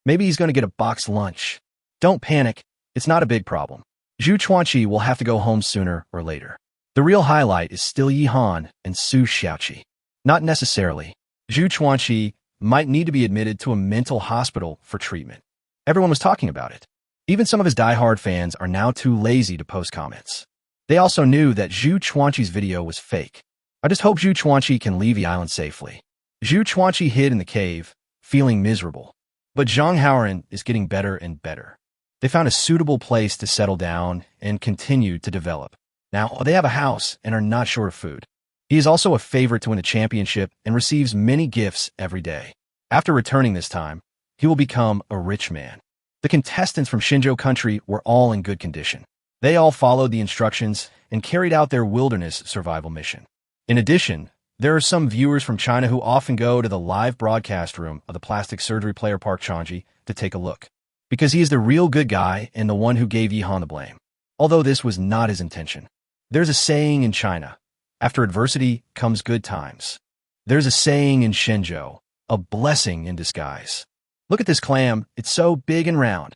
Maybe he's going to get a boxed lunch. Don't panic, it's not a big problem. Zhu Chuanqi will have to go home sooner or later. The real highlight is still Yi Han and Su Xiaoqi. Not necessarily. Zhu Chuanqi might need to be admitted to a mental hospital for treatment. Everyone was talking about it. Even some of his die-hard fans are now too lazy to post comments. They also knew that Zhu Chuanqi's video was fake. I just hope Zhu Chuanqi can leave the island safely. Zhu Chuanqi hid in the cave, feeling miserable. But Zhang Haoran is getting better and better. They found a suitable place to settle down and continue to develop. Now, they have a house and are not short of food. He is also a favorite to win the championship and receives many gifts every day. After returning this time, he will become a rich man. The contestants from Xinzhou country were all in good condition. They all followed the instructions and carried out their wilderness survival mission. In addition, there are some viewers from China who often go to the live broadcast room of the plastic surgery player Park Changji to take a look, because he is the real good guy and the one who gave Yi Han the blame. Although this was not his intention. There's a saying in China, after adversity comes good times. There's a saying in Shenzhou, a blessing in disguise. Look at this clam, it's so big and round.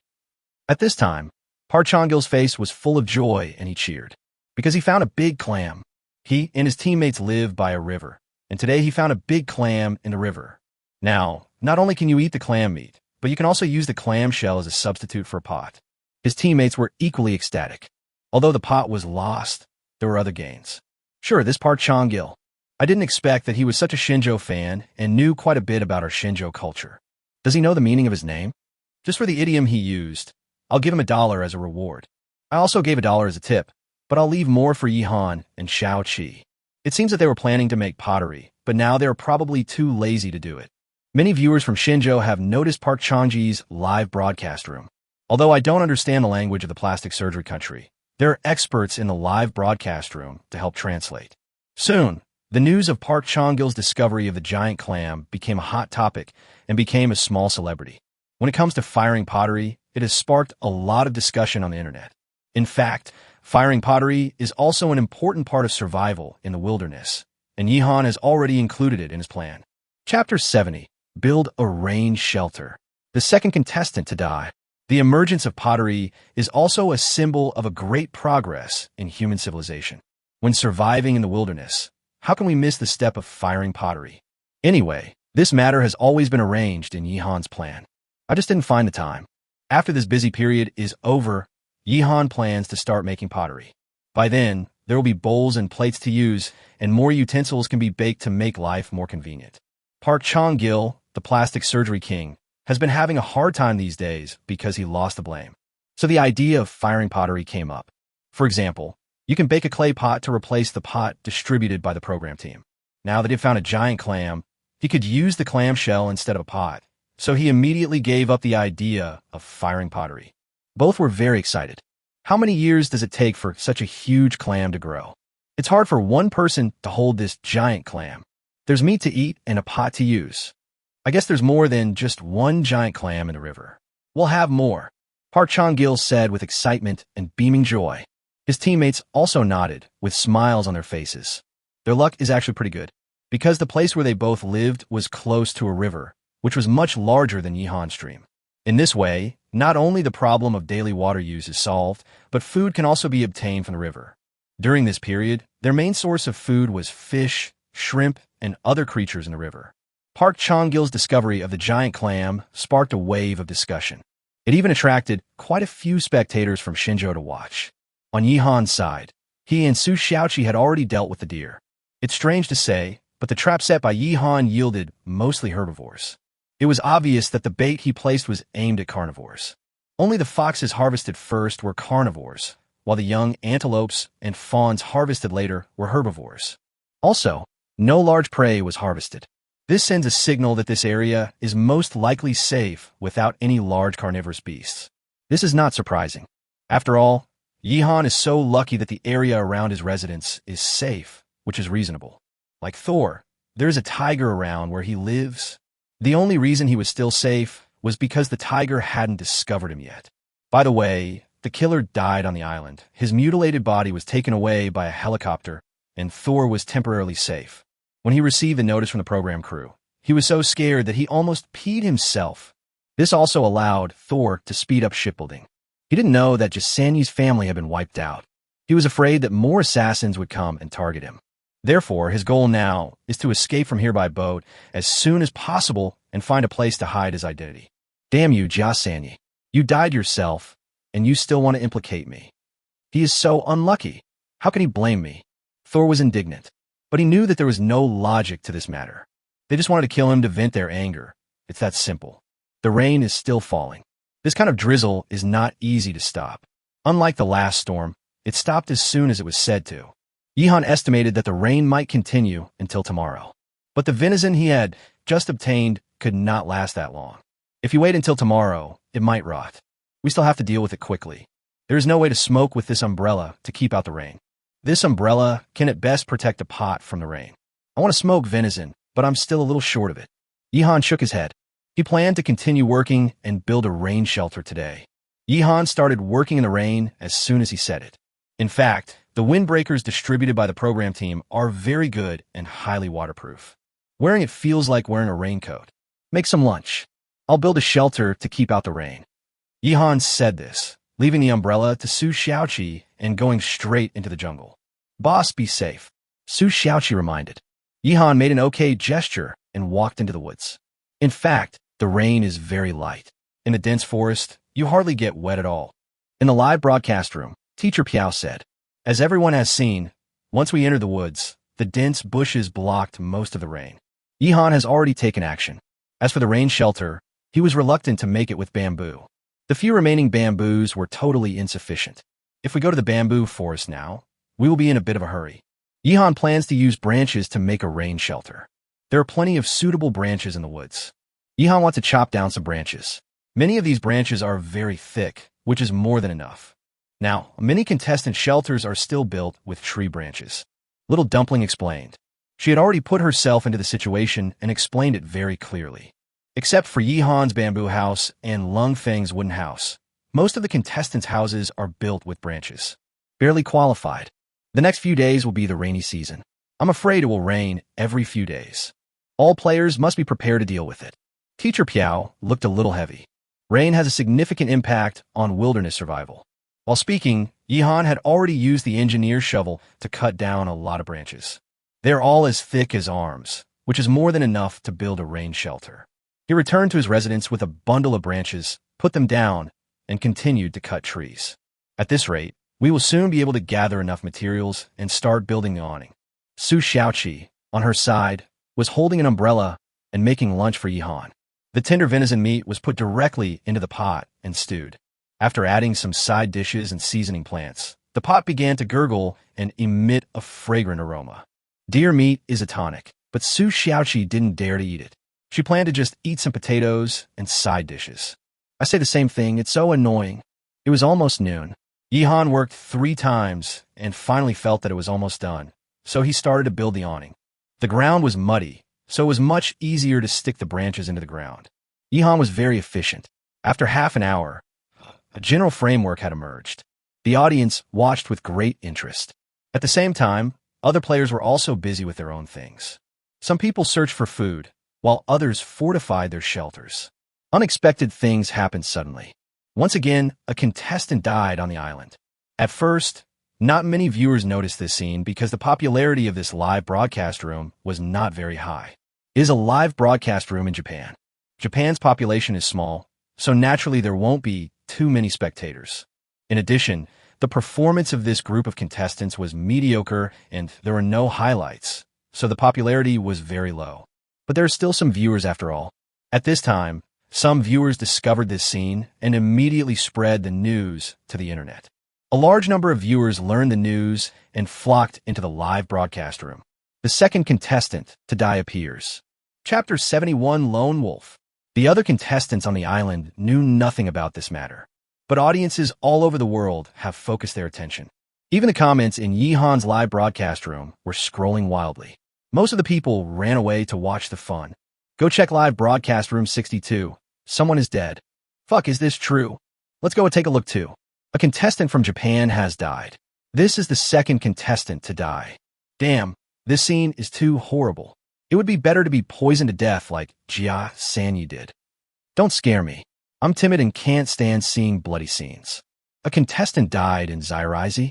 At this time, Park Changil's face was full of joy and he cheered, because he found a big clam. He and his teammates live by a river, and today he found a big clam in the river. Now, not only can you eat the clam meat, but you can also use the clam shell as a substitute for a pot. His teammates were equally ecstatic. Although the pot was lost, there were other gains. Sure, this Park Changil. I didn't expect that he was such a Shenzhou fan and knew quite a bit about our Shenzhou culture. Does he know the meaning of his name? Just for the idiom he used, I'll give him $1 as a reward. I also gave $1 as a tip, but I'll leave more for Yi Han and Xiao Qi. It seems that they were planning to make pottery, but now they're probably too lazy to do it. Many viewers from Shenzhou have noticed Park Changji's live broadcast room. Although I don't understand the language of the plastic surgery country, there are experts in the live broadcast room to help translate. Soon, the news of Park Changil's discovery of the giant clam became a hot topic and became a small celebrity. When it comes to firing pottery, it has sparked a lot of discussion on the internet. In fact, firing pottery is also an important part of survival in the wilderness, and Yi Han has already included it in his plan. Chapter 70. Build a rain shelter. The second contestant to die. The emergence of pottery is also a symbol of a great progress in human civilization. When surviving in the wilderness, how can we miss the step of firing pottery? Anyway, this matter has always been arranged in Yi Han's plan. I just didn't find the time. After this busy period is over, Yi Han plans to start making pottery. By then, there will be bowls and plates to use, and more utensils can be baked to make life more convenient. Park Changil, the plastic surgery king, has been having a hard time these days because he lost the blame. So the idea of firing pottery came up. For example, you can bake a clay pot to replace the pot distributed by the program team. Now that they've found a giant clam, He could use the clamshell instead of a pot, so he immediately gave up the idea of firing pottery. Both were very excited. How many years does it take for such a huge clam to grow? It's hard for one person to hold this giant clam. There's meat to eat and a pot to use. I guess there's more than just one giant clam in the river. We'll have more, Park Chong-gil said with excitement and beaming joy. His teammates also nodded, with smiles on their faces. Their luck is actually pretty good, because the place where they both lived was close to a river, which was much larger than Yihan Stream. In this way, not only the problem of daily water use is solved, but food can also be obtained from the river. During this period, their main source of food was fish, shrimp, and other creatures in the river. Park Chong-gil's discovery of the giant clam sparked a wave of discussion. It even attracted quite a few spectators from Shenzhou to watch. On Yihan's side, he and Su Xiaoqi had already dealt with the deer. It's strange to say, but the trap set by Yihan yielded mostly herbivores. It was obvious that the bait he placed was aimed at carnivores. Only the foxes harvested first were carnivores, while the young antelopes and fawns harvested later were herbivores. Also, no large prey was harvested. This sends a signal that this area is most likely safe without any large carnivorous beasts. This is not surprising. After all, Yihan is so lucky that the area around his residence is safe, which is reasonable. Like Thor, there is a tiger around where he lives. The only reason he was still safe was because the tiger hadn't discovered him yet. By the way, the killer died on the island. His mutilated body was taken away by a helicopter, and Thor was temporarily safe. When he received the notice from the program crew, he was so scared that he almost peed himself. This also allowed Thor to speed up shipbuilding. He didn't know that Jisanyi's family had been wiped out. He was afraid that more assassins would come and target him. Therefore, his goal now is to escape from here by boat as soon as possible and find a place to hide his identity. Damn you, Jisanyi. You died yourself, and you still want to implicate me. He is so unlucky. How can he blame me? Thor was indignant, but he knew that there was no logic to this matter. They just wanted to kill him to vent their anger. It's that simple. The rain is still falling. This kind of drizzle is not easy to stop. Unlike the last storm, it stopped as soon as it was said to. Yihan estimated that the rain might continue until tomorrow. But the venison he had just obtained could not last that long. If you wait until tomorrow, it might rot. We still have to deal with it quickly. There is no way to smoke with this umbrella to keep out the rain. This umbrella can at best protect the pot from the rain. I want to smoke venison, but I'm still a little short of it. Yihan shook his head. He planned to continue working and build a rain shelter today. Yihan started working in the rain as soon as he said it. In fact, the windbreakers distributed by the program team are very good and highly waterproof. Wearing it feels like wearing a raincoat. Make some lunch. I'll build a shelter to keep out the rain. Yihan said this, leaving the umbrella to Su Xiaoqi and going straight into the jungle. Boss, be safe, Su Xiaoqi reminded. Yihan made an okay gesture and walked into the woods. In fact, the rain is very light. In the dense forest, you hardly get wet at all. In the live broadcast room, Teacher Piao said, as everyone has seen, once we entered the woods, the dense bushes blocked most of the rain. Yihan has already taken action. As for the rain shelter, he was reluctant to make it with bamboo. The few remaining bamboos were totally insufficient. If we go to the bamboo forest now, we will be in a bit of a hurry. Yihan plans to use branches to make a rain shelter. There are plenty of suitable branches in the woods. Yihan wants to chop down some branches. Many of these branches are very thick, which is more than enough. Now, many contestant shelters are still built with tree branches. Little Dumpling explained. She had already put herself into the situation and explained it very clearly. Except for Yihan's bamboo house and Lung Feng's wooden house, most of the contestants' houses are built with branches. Barely qualified. The next few days will be the rainy season. I'm afraid it will rain every few days. All players must be prepared to deal with it. Teacher Piao looked a little heavy. Rain has a significant impact on wilderness survival. While speaking, Yihan had already used the engineer's shovel to cut down a lot of branches. They're all as thick as arms, which is more than enough to build a rain shelter. He returned to his residence with a bundle of branches, put them down, and continued to cut trees. At this rate, we will soon be able to gather enough materials and start building the awning. Su Xiaoqi, on her side, was holding an umbrella and making lunch for Yihan. The tender venison meat was put directly into the pot and stewed. After adding some side dishes and seasoning plants, the pot began to gurgle and emit a fragrant aroma. Deer meat is a tonic. But Su Xiaoqi didn't dare to eat it. She planned to just eat some potatoes and side dishes. I say the same thing, it's so annoying. It was almost noon. Yihan worked 3 times and finally felt that it was almost done, so he started to build the awning. The ground was muddy, so it was much easier to stick the branches into the ground. Yihan was very efficient. After half an hour, a general framework had emerged. The audience watched with great interest. At the same time, other players were also busy with their own things. Some people searched for food, while others fortified their shelters. Unexpected things happened suddenly. Once again, a contestant died on the island. At first, not many viewers noticed this scene because the popularity of this live broadcast room was not very high. It is a live broadcast room in Japan. Japan's population is small, so naturally there won't be too many spectators. In addition, the performance of this group of contestants was mediocre and there were no highlights, so the popularity was very low. But there are still some viewers after all. At this time, some viewers discovered this scene and immediately spread the news to the internet. A large number of viewers learned the news and flocked into the live broadcast room. The second contestant to die appears. Chapter 71, Lone Wolf. The other contestants on the island knew nothing about this matter, but audiences all over the world have focused their attention. Even the comments in Yihan's live broadcast room were scrolling wildly. Most of the people ran away to watch the fun. Go check live broadcast room 62. Someone is dead. Fuck, is this true? Let's go and take a look too. A contestant from Japan has died. This is the second contestant to die. Damn, this scene is too horrible. It would be better to be poisoned to death like Jia Sanyi did. Don't scare me. I'm timid and can't stand seeing bloody scenes. A contestant died in Zairizi.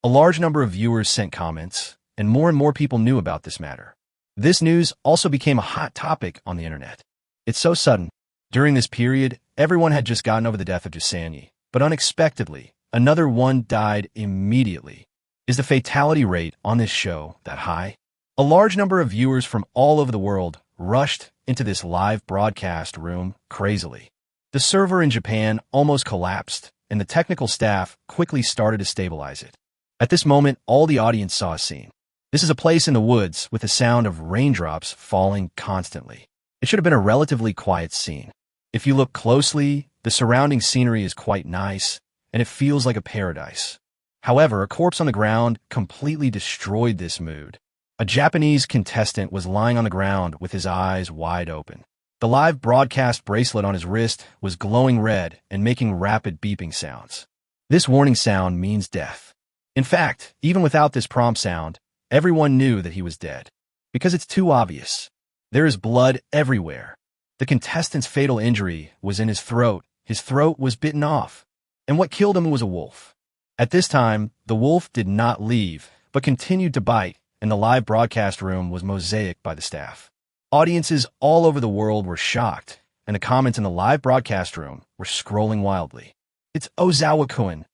A large number of viewers sent comments, and more people knew about this matter. This news also became a hot topic on the internet. It's so sudden. During this period, everyone had just gotten over the death of Jisanyi, but unexpectedly, another one died immediately. Is the fatality rate on this show that high? A large number of viewers from all over the world rushed into this live broadcast room crazily. The server in Japan almost collapsed, and the technical staff quickly started to stabilize it. At this moment, all the audience saw a scene. This is a place in the woods with the sound of raindrops falling constantly. It should have been a relatively quiet scene. If you look closely, the surrounding scenery is quite nice, and it feels like a paradise. However, a corpse on the ground completely destroyed this mood. A Japanese contestant was lying on the ground with his eyes wide open. The live broadcast bracelet on his wrist was glowing red and making rapid beeping sounds. This warning sound means death. In fact, even without this prompt sound, everyone knew that he was dead. Because it's too obvious. There is blood everywhere. The contestant's fatal injury was in his throat. His throat was bitten off. And what killed him was a wolf. At this time, the wolf did not leave, but continued to bite, and the live broadcast room was mosaicked by the staff. Audiences all over the world were shocked, and the comments in the live broadcast room were scrolling wildly. It's Ozawa-kun.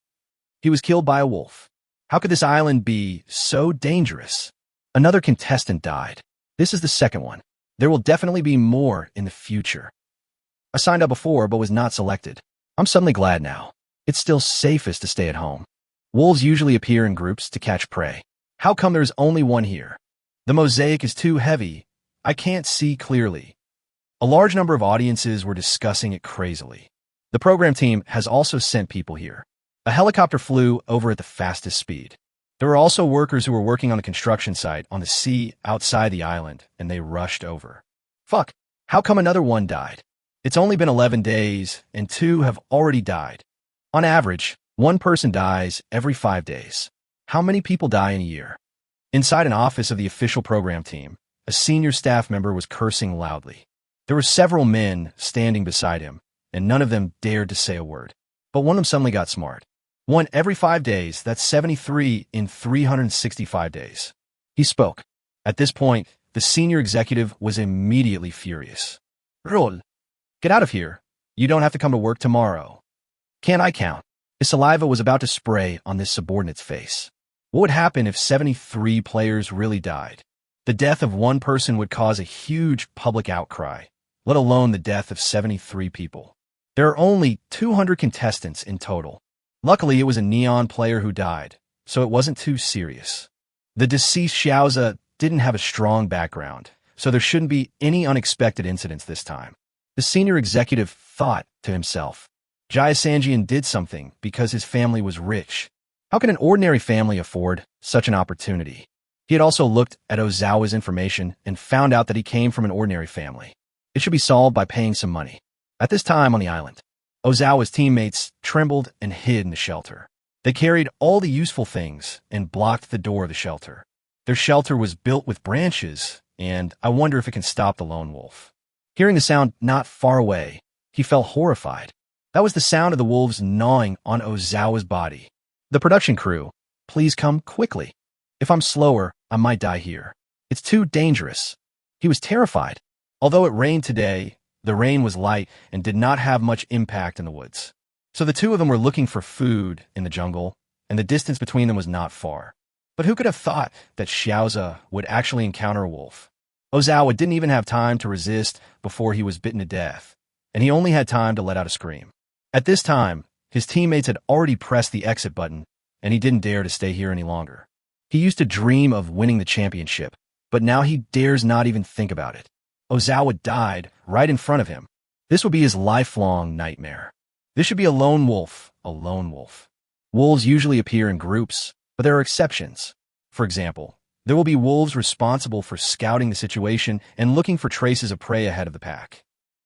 He was killed by a wolf. How could this island be so dangerous? Another contestant died. This is the second one. There will definitely be more in the future. I signed up before but was not selected. I'm suddenly glad now. It's still safest to stay at home. Wolves usually appear in groups to catch prey. How come there's only one here? The mosaic is too heavy. I can't see clearly. A large number of audiences were discussing it crazily. The program team has also sent people here. A helicopter flew over at the fastest speed. There were also workers who were working on the construction site on the sea outside the island, and they rushed over. Fuck, how come another one died? It's only been 11 days, and 2 have already died. On average, 1 person dies every 5 days. How many people die in a year? Inside an office of the official program team, a senior staff member was cursing loudly. There were several men standing beside him, and none of them dared to say a word. But one of them suddenly got smart. 1 every 5 days, that's 73 in 365 days. He spoke. At this point, the senior executive was immediately furious. Roll. Get out of here. You don't have to come to work tomorrow. Can't I count? His saliva was about to spray on this subordinate's face. What would happen if 73 players really died? The death of 1 person would cause a huge public outcry, let alone the death of 73 people. There are only 200 contestants in total. Luckily, it was a neon player who died, so it wasn't too serious. The deceased Xiaoza didn't have a strong background, so there shouldn't be any unexpected incidents this time. The senior executive thought to himself. Jaya Sanjian did something because his family was rich. How can an ordinary family afford such an opportunity? He had also looked at Ozawa's information and found out that he came from an ordinary family. It should be solved by paying some money. At this time on the island, Ozawa's teammates trembled and hid in the shelter. They carried all the useful things and blocked the door of the shelter. Their shelter was built with branches, and I wonder if it can stop the lone wolf. Hearing the sound not far away, he felt horrified. That was the sound of the wolves gnawing on Ozawa's body. The production crew, please come quickly. If I'm slower, I might die here. It's too dangerous. He was terrified. Although it rained today, the rain was light and did not have much impact in the woods. So the two of them were looking for food in the jungle, and the distance between them was not far. But who could have thought that Xiaoza would actually encounter a wolf? Ozawa didn't even have time to resist before he was bitten to death, and he only had time to let out a scream. At this time, his teammates had already pressed the exit button, and he didn't dare to stay here any longer. He used to dream of winning the championship, but now he dares not even think about it. Ozawa died right in front of him. This would be his lifelong nightmare. This should be a lone wolf, a lone wolf. Wolves usually appear in groups, but there are exceptions. For example, there will be wolves responsible for scouting the situation and looking for traces of prey ahead of the pack.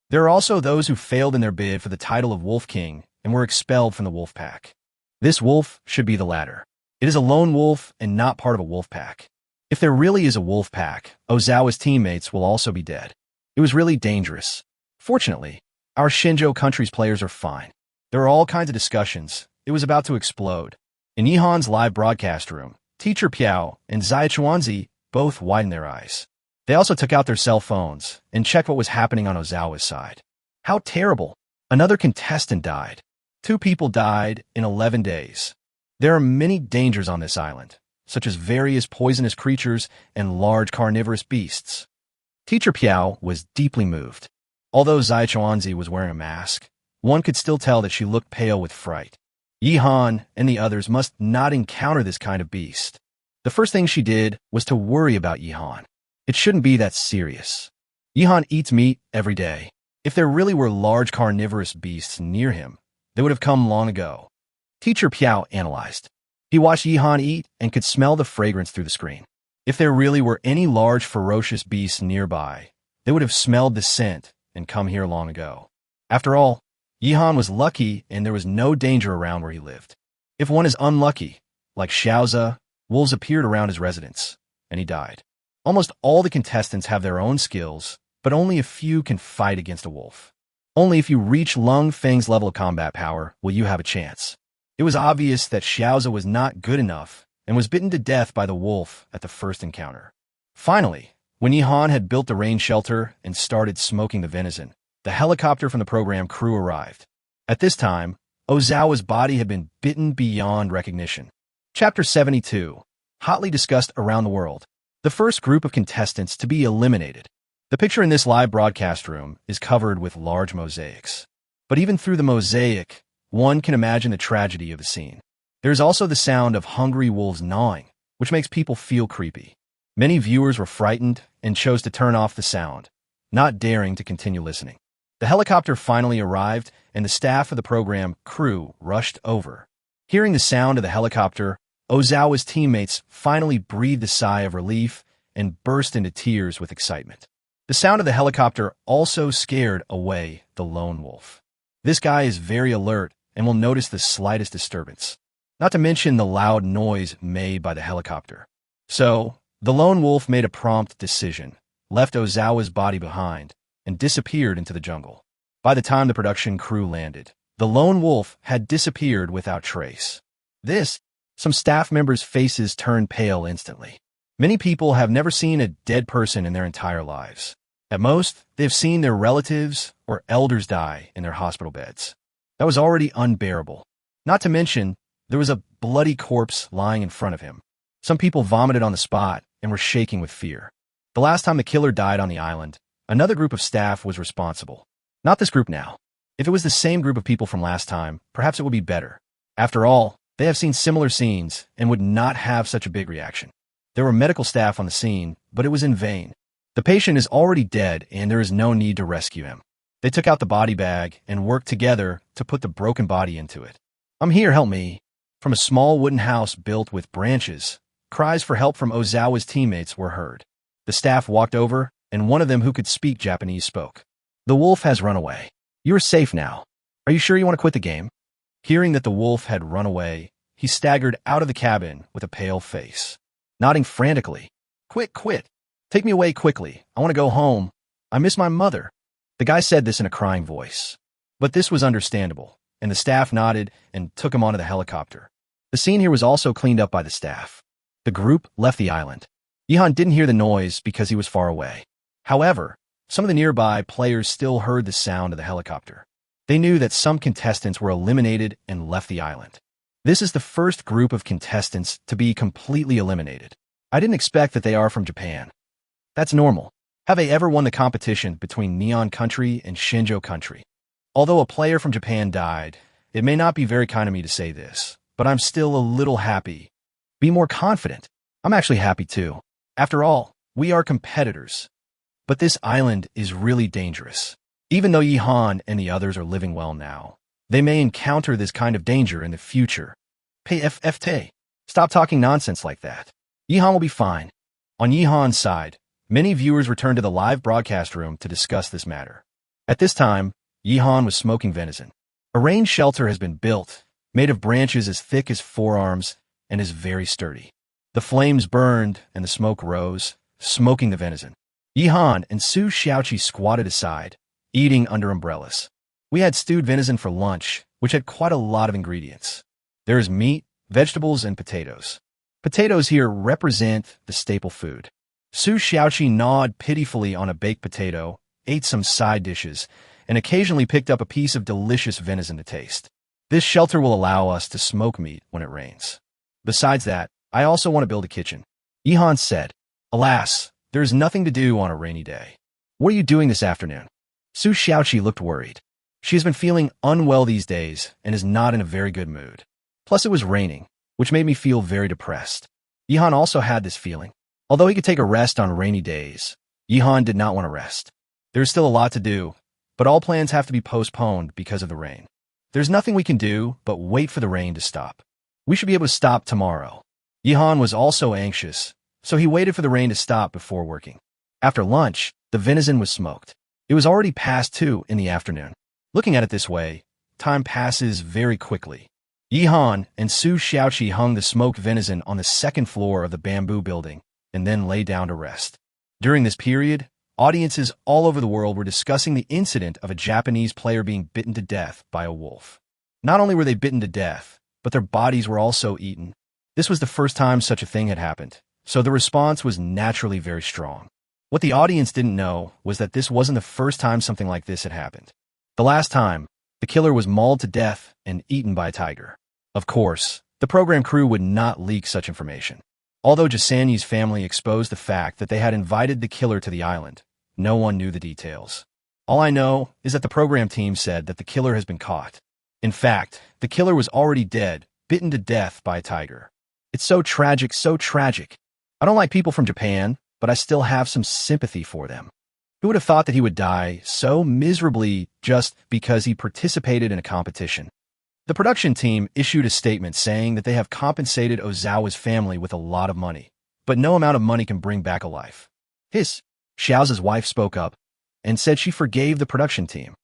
There are also those who failed in their bid for the title of Wolf King and were expelled from the wolf pack. This wolf should be the latter. It is a lone wolf and not part of a wolf pack. If there really is a wolf pack, Ozawa's teammates will also be dead. It was really dangerous. Fortunately, our Shinjo country's players are fine. There are all kinds of discussions. It was about to explode. In Yihan's live broadcast room, Teacher Piao and Zai Chuanzi both widened their eyes. They also took out their cell phones and checked what was happening on Ozawa's side. How terrible! Another contestant died. 2 people died in 11 days. There are many dangers on this island, such as various poisonous creatures and large carnivorous beasts. Teacher Piao was deeply moved. Although Zai Chuanzi was wearing a mask, one could still tell that she looked pale with fright. Yihan and the others must not encounter this kind of beast. The first thing she did was to worry about Yihan. It shouldn't be that serious. Yihan eats meat every day. If there really were large carnivorous beasts near him, they would have come long ago. Teacher Piao analyzed. He watched Yihan eat and could smell the fragrance through the screen. If there really were any large ferocious beasts nearby, they would have smelled the scent and come here long ago. After all, Yihan was lucky and there was no danger around where he lived. If one is unlucky, like Xiaoza, wolves appeared around his residence, and he died. Almost all the contestants have their own skills, but only a few can fight against a wolf. Only if you reach Lung Feng's level of combat power will you have a chance. It was obvious that Xiaoza was not good enough and was bitten to death by the wolf at the first encounter. Finally, when Yihan had built the rain shelter and started smoking the venison, the helicopter from the program crew arrived. At this time, Ozawa's body had been bitten beyond recognition. Chapter 72, hotly discussed around the world. The first group of contestants to be eliminated. The picture in this live broadcast room is covered with large mosaics. But even through the mosaic, one can imagine the tragedy of the scene. There is also the sound of hungry wolves gnawing, which makes people feel creepy. Many viewers were frightened and chose to turn off the sound, not daring to continue listening. The helicopter finally arrived, and the staff of the program crew rushed over. Hearing the sound of the helicopter, Ozawa's teammates finally breathed a sigh of relief and burst into tears with excitement. The sound of the helicopter also scared away the lone wolf. This guy is very alert and will notice the slightest disturbance, not to mention the loud noise made by the helicopter. So, the lone wolf made a prompt decision, left Ozawa's body behind, and disappeared into the jungle. By the time the production crew landed, the lone wolf had disappeared without trace. Some staff members' faces turned pale instantly. Many people have never seen a dead person in their entire lives. At most, they've seen their relatives or elders die in their hospital beds. That was already unbearable. Not to mention, there was a bloody corpse lying in front of him. Some people vomited on the spot and were shaking with fear. The last time the killer died on the island, another group of staff was responsible. Not this group now. If it was the same group of people from last time, perhaps it would be better. After all, they have seen similar scenes and would not have such a big reaction. There were medical staff on the scene, but it was in vain. The patient is already dead and there is no need to rescue him. They took out the body bag and worked together to put the broken body into it. I'm here, help me. From a small wooden house built with branches, cries for help from Ozawa's teammates were heard. The staff walked over, and one of them who could speak Japanese spoke. The wolf has run away. You're safe now. Are you sure you want to quit the game? Hearing that the wolf had run away, he staggered out of the cabin with a pale face, nodding frantically. Quit. Take me away quickly. I want to go home. I miss my mother. The guy said this in a crying voice. But this was understandable, and the staff nodded and took him onto the helicopter. The scene here was also cleaned up by the staff. The group left the island. Yihan didn't hear the noise because he was far away. However, some of the nearby players still heard the sound of the helicopter. They knew that some contestants were eliminated and left the island. This is the first group of contestants to be completely eliminated. I didn't expect that they are from Japan. That's normal. Have they ever won the competition between Neon Country and Shinjo Country? Although a player from Japan died, it may not be very kind of me to say this, but I'm still a little happy. Be more confident. I'm actually happy too. After all, we are competitors. But this island is really dangerous. Even though Yihan and the others are living well now, they may encounter this kind of danger in the future. PFFT. Stop talking nonsense like that. Yihan will be fine. On Yihan's side, many viewers returned to the live broadcast room to discuss this matter. At this time, Yihan was smoking venison. A rain shelter has been built, made of branches as thick as forearms, and is very sturdy. The flames burned and the smoke rose, smoking the venison. Yihan and Su Xiaoqi squatted aside, eating under umbrellas. We had stewed venison for lunch, which had quite a lot of ingredients. There is meat, vegetables, and potatoes. Potatoes here represent the staple food. Su Xiaoqi gnawed pitifully on a baked potato, ate some side dishes, and occasionally picked up a piece of delicious venison to taste. This shelter will allow us to smoke meat when it rains. Besides that, I also want to build a kitchen. Yihan said, Alas, there is nothing to do on a rainy day. What are you doing this afternoon? Su Xiaoqi looked worried. She has been feeling unwell these days and is not in a very good mood. Plus it was raining, which made me feel very depressed. Yihan also had this feeling. Although he could take a rest on rainy days, Yihan did not want to rest. There is still a lot to do, but all plans have to be postponed because of the rain. There's nothing we can do but wait for the rain to stop. We should be able to stop tomorrow. Yihan was also anxious, so he waited for the rain to stop before working. After lunch, the venison was smoked. It was already past 2 in the afternoon. Looking at it this way, time passes very quickly. Yihan and Su Xiaoqi hung the smoked venison on the second floor of the bamboo building and then lay down to rest. During this period, audiences all over the world were discussing the incident of a Japanese player being bitten to death by a wolf. Not only were they bitten to death, but their bodies were also eaten. This was the first time such a thing had happened, so the response was naturally very strong. What the audience didn't know was that this wasn't the first time something like this had happened. The last time, the killer was mauled to death and eaten by a tiger. Of course, the program crew would not leak such information. Although Jasani's family exposed the fact that they had invited the killer to the island, no one knew the details. All I know is that the program team said that the killer has been caught. In fact, the killer was already dead, bitten to death by a tiger. It's so tragic, so tragic. I don't like people from Japan, but I still have some sympathy for them. Who would have thought that he would die so miserably just because he participated in a competition? The production team issued a statement saying that they have compensated Ozawa's family with a lot of money, but no amount of money can bring back a life. Xiao's wife spoke up and said she forgave the production team.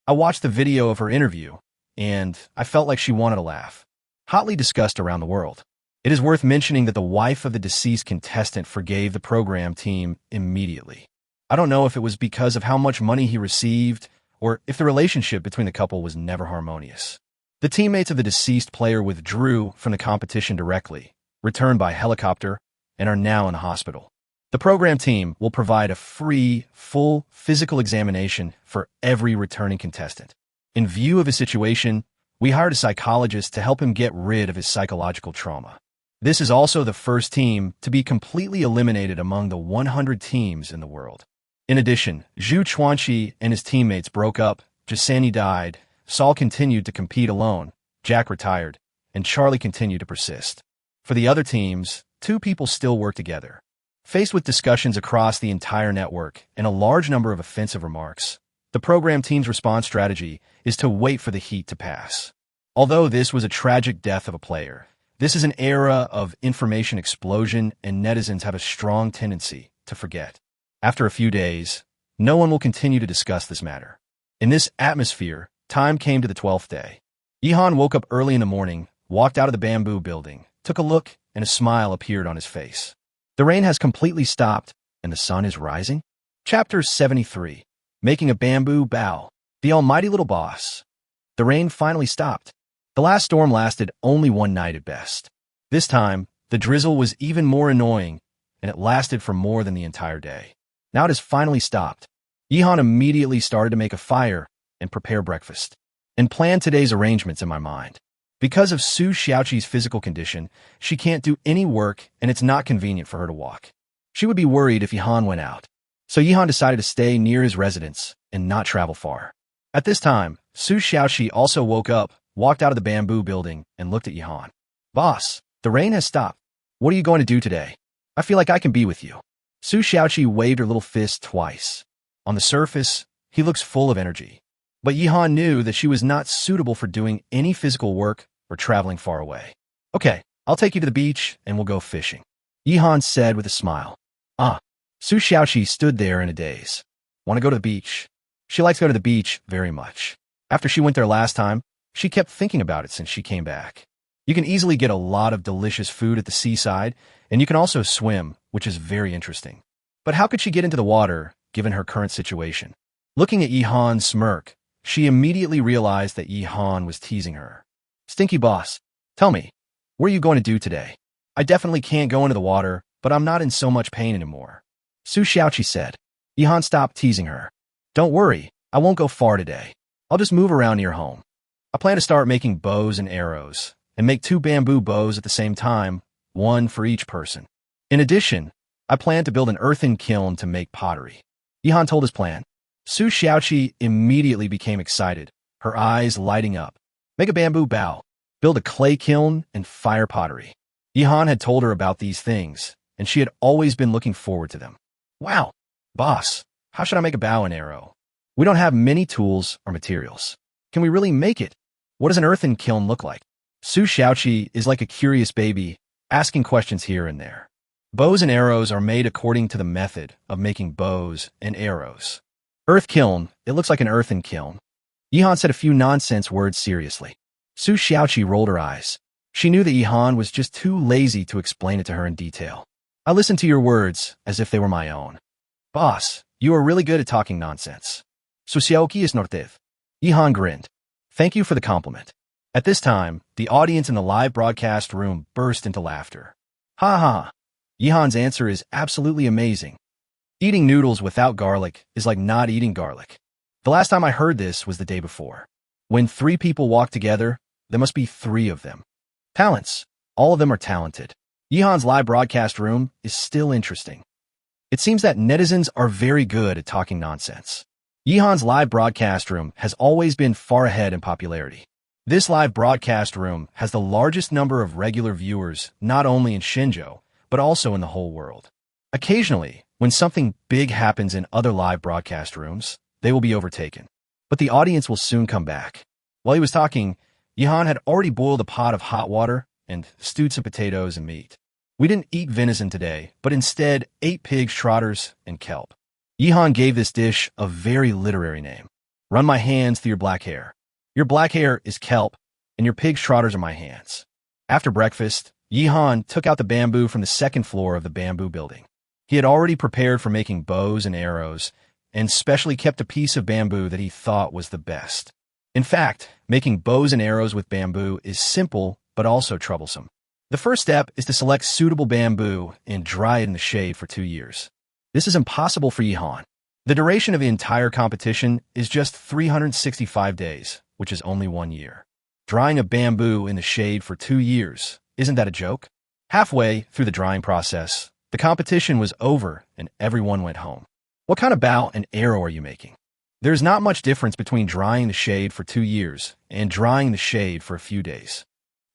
I watched the video of her interview, and I felt like she wanted to laugh. Hotly discussed around the world. It is worth mentioning that the wife of the deceased contestant forgave the program team immediately. I don't know if it was because of how much money he received, or if the relationship between the couple was never harmonious. The teammates of the deceased player withdrew from the competition directly, returned by helicopter, and are now in the hospital. The program team will provide a free, full physical examination for every returning contestant. In view of his situation, we hired a psychologist to help him get rid of his psychological trauma. This is also the first team to be completely eliminated among the 100 teams in the world. In addition, Zhu Chuanqi and his teammates broke up, Jasani died, Saul continued to compete alone, Jack retired, and Charlie continued to persist. For the other teams, 2 people still work together. Faced with discussions across the entire network and a large number of offensive remarks, the program team's response strategy is to wait for the heat to pass. Although this was a tragic death of a player, this is an era of information explosion and netizens have a strong tendency to forget. After a few days, no one will continue to discuss this matter. In this atmosphere, time came to the 12th day. Yihan woke up early in the morning, walked out of the bamboo building, took a look, and a smile appeared on his face. The rain has completely stopped, and the sun is rising? Chapter 73. Making a Bamboo Bow. The Almighty Little Boss. The rain finally stopped. The last storm lasted only one night at best. This time, the drizzle was even more annoying, and it lasted for more than the entire day. Now it has finally stopped. Yihan immediately started to make a fire and prepare breakfast, and planned today's arrangements in my mind. Because of Su Xiaoqi's physical condition, she can't do any work and it's not convenient for her to walk. She would be worried if Yihan went out. So Yihan decided to stay near his residence and not travel far. At this time, Su Xiaoqi also woke up, walked out of the bamboo building, and looked at Yihan. Boss, the rain has stopped. What are you going to do today? I feel like I can be with you. Su Xiaoqi waved her little fist twice. On the surface, he looks full of energy. But Yihan knew that she was not suitable for doing any physical work or traveling far away. Okay, I'll take you to the beach and we'll go fishing, Yihan said with a smile. Su Xiaoqi stood there in a daze. Want to go to the beach? She likes to go to the beach very much. After she went there last time, she kept thinking about it since she came back. You can easily get a lot of delicious food at the seaside, and you can also swim, which is very interesting. But how could she get into the water, given her current situation? Looking at Yihan's smirk, she immediately realized that Yihan was teasing her. Stinky boss, tell me, what are you going to do today? I definitely can't go into the water, but I'm not in so much pain anymore, Su Xiaoqi said. Yihan stopped teasing her. Don't worry, I won't go far today. I'll just move around near home. I plan to start making bows and arrows, and make 2 bamboo bows at the same time, 1 for each person. In addition, I plan to build an earthen kiln to make pottery. Yihan told his plan. Su Xiaoqi immediately became excited, her eyes lighting up. Make a bamboo bow, build a clay kiln, and fire pottery. Yihan had told her about these things, and she had always been looking forward to them. Wow, boss, how should I make a bow and arrow? We don't have many tools or materials. Can we really make it? What does an earthen kiln look like? Su Xiaoqi is like a curious baby, asking questions here and there. Bows and arrows are made according to the method of making bows and arrows. Earth kiln, it looks like an earthen kiln. Yihan said a few nonsense words seriously. Su Xiaoqi rolled her eyes. She knew that Yihan was just too lazy to explain it to her in detail. I listened to your words as if they were my own. Boss, you are really good at talking nonsense. Su Xiaoqi is nortiv. Yihan grinned. Thank you for the compliment. At this time, the audience in the live broadcast room burst into laughter. Ha ha. Yihan's answer is absolutely amazing. Eating noodles without garlic is like not eating garlic. The last time I heard this was the day before. When 3 people walk together, there must be 3 of them. Talents. All of them are talented. Yihan's live broadcast room is still interesting. It seems that netizens are very good at talking nonsense. Yihan's live broadcast room has always been far ahead in popularity. This live broadcast room has the largest number of regular viewers not only in Shenzhou, but also in the whole world. Occasionally, when something big happens in other live broadcast rooms, they will be overtaken. But the audience will soon come back. While he was talking, Yihan had already boiled a pot of hot water and stewed some potatoes and meat. We didn't eat venison today, but instead ate pig's trotters and kelp. Yihan gave this dish a very literary name. Run my hands through your black hair. Your black hair is kelp, and your pig's trotters are my hands. After breakfast, Yihan took out the bamboo from the 2nd floor of the bamboo building. He had already prepared for making bows and arrows, and specially kept a piece of bamboo that he thought was the best. In fact, making bows and arrows with bamboo is simple, but also troublesome. The first step is to select suitable bamboo and dry it in the shade for 2 years. This is impossible for Yihan. The duration of the entire competition is just 365 days, which is only 1 year. Drying a bamboo in the shade for 2 years, isn't that a joke? Halfway through the drying process, the competition was over and everyone went home. What kind of bow and arrow are you making? There's not much difference between drying the shade for 2 years and drying the shade for a few days.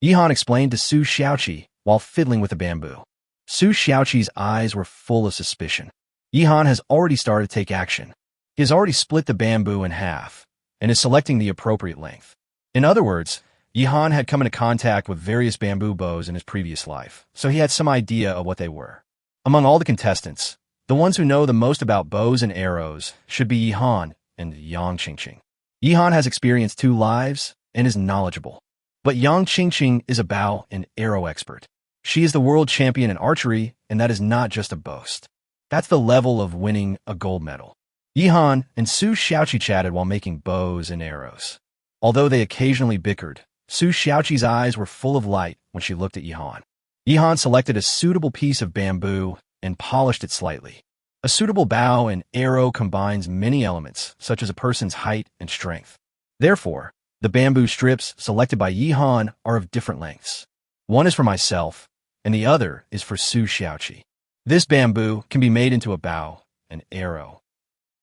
Yihan explained to Su Xiaoqi while fiddling with the bamboo. Su Xiaoqi's eyes were full of suspicion. Yihan has already started to take action. He has already split the bamboo in half and is selecting the appropriate length. In other words, Yihan had come into contact with various bamboo bows in his previous life, so he had some idea of what they were. Among all the contestants, the ones who know the most about bows and arrows should be Yihan and Yang Qingqing. Yihan has experienced 2 lives and is knowledgeable. But Yang Qingqing is a bow and arrow expert. She is the world champion in archery, and that is not just a boast. That's the level of winning a gold medal. Yihan and Su Xiaoqi chatted while making bows and arrows. Although they occasionally bickered, Su Xiaoqi's eyes were full of light when she looked at Yihan. Yihan selected a suitable piece of bamboo and polished it slightly. A suitable bow and arrow combines many elements, such as a person's height and strength. Therefore, the bamboo strips selected by Yihan are of different lengths. One is for myself, and the other is for Su Xiaoqi. This bamboo can be made into a bow and arrow.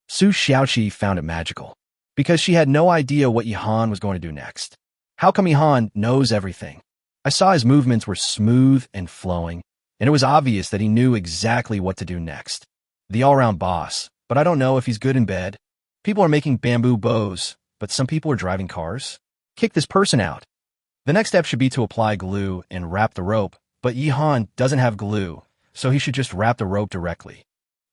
Su Xiaoqi found it magical, because she had no idea what Yihan was going to do next. How come Yihan knows everything? I saw his movements were smooth and flowing, and it was obvious that he knew exactly what to do next. The all-round boss, but I don't know if he's good in bed. People are making bamboo bows, but some people are driving cars. Kick this person out. The next step should be to apply glue and wrap the rope, but Yihan doesn't have glue, so he should just wrap the rope directly.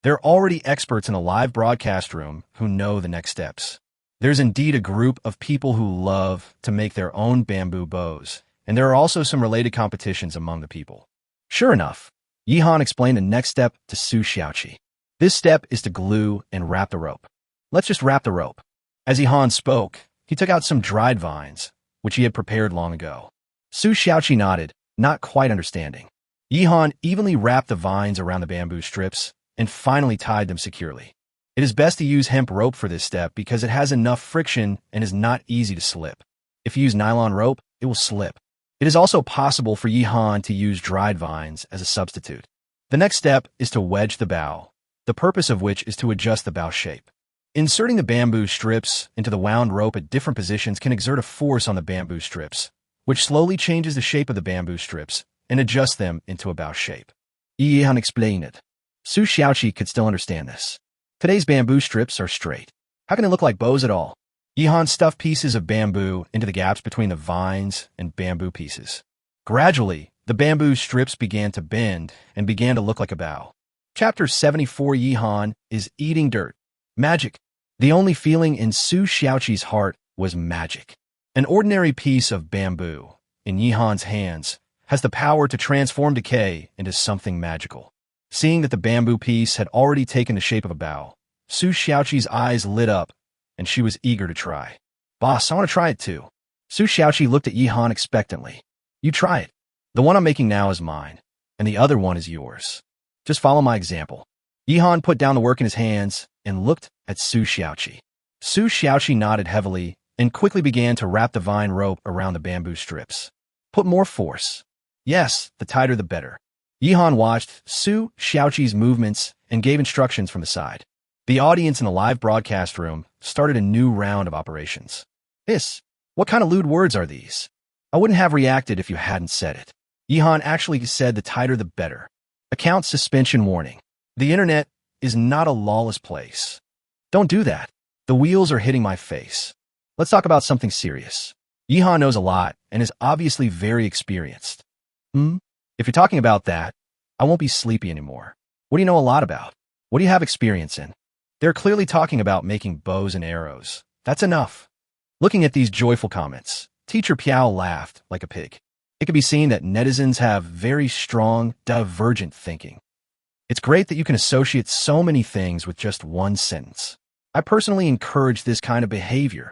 There are already experts in the live broadcast room who know the next steps. There's indeed a group of people who love to make their own bamboo bows, and there are also some related competitions among the people. Sure enough, Yihan explained the next step to Su Xiaoqi. This step is to glue and wrap the rope. Let's just wrap the rope. As Yihan spoke, he took out some dried vines, which he had prepared long ago. Su Xiaoqi nodded, not quite understanding. Yihan evenly wrapped the vines around the bamboo strips and finally tied them securely. It is best to use hemp rope for this step because it has enough friction and is not easy to slip. If you use nylon rope, it will slip. It is also possible for Yihan to use dried vines as a substitute. The next step is to wedge the bow, the purpose of which is to adjust the bow shape. Inserting the bamboo strips into the wound rope at different positions can exert a force on the bamboo strips, which slowly changes the shape of the bamboo strips and adjusts them into a bow shape. Yihan explained it. Su Xiaoqi could still understand this. Today's bamboo strips are straight. How can they look like bows at all? Yihan stuffed pieces of bamboo into the gaps between the vines and bamboo pieces. Gradually, the bamboo strips began to bend and began to look like a bow. Chapter 74 Yihan is eating dirt. Magic. The only feeling in Su Xiaoqi's heart was magic. An ordinary piece of bamboo, in Yihan's hands, has the power to transform decay into something magical. Seeing that the bamboo piece had already taken the shape of a bow, Su Xiaoqi's eyes lit up, and she was eager to try. Boss, I want to try it too. Su Xiaoqi looked at Yihan expectantly. You try it. The one I'm making now is mine, and the other one is yours. Just follow my example. Yihan put down the work in his hands and looked at Su Xiaoqi. Su Xiaoqi nodded heavily and quickly began to wrap the vine rope around the bamboo strips. Put more force. Yes, the tighter the better. Yihan watched Su Xiaoqi's movements and gave instructions from the side. The audience in the live broadcast room started a new round of operations. What kind of lewd words are these? I wouldn't have reacted if you hadn't said it. Yihan actually said the tighter the better. Account suspension warning. The internet is not a lawless place. Don't do that. The wheels are hitting my face. Let's talk about something serious. Yihan knows a lot and is obviously very experienced. If you're talking about that, I won't be sleepy anymore. What do you know a lot about? What do you have experience in? They're clearly talking about making bows and arrows. That's enough. Looking at these joyful comments, Teacher Piao laughed like a pig. It can be seen that netizens have very strong, divergent thinking. It's great that you can associate so many things with just one sentence. I personally encourage this kind of behavior.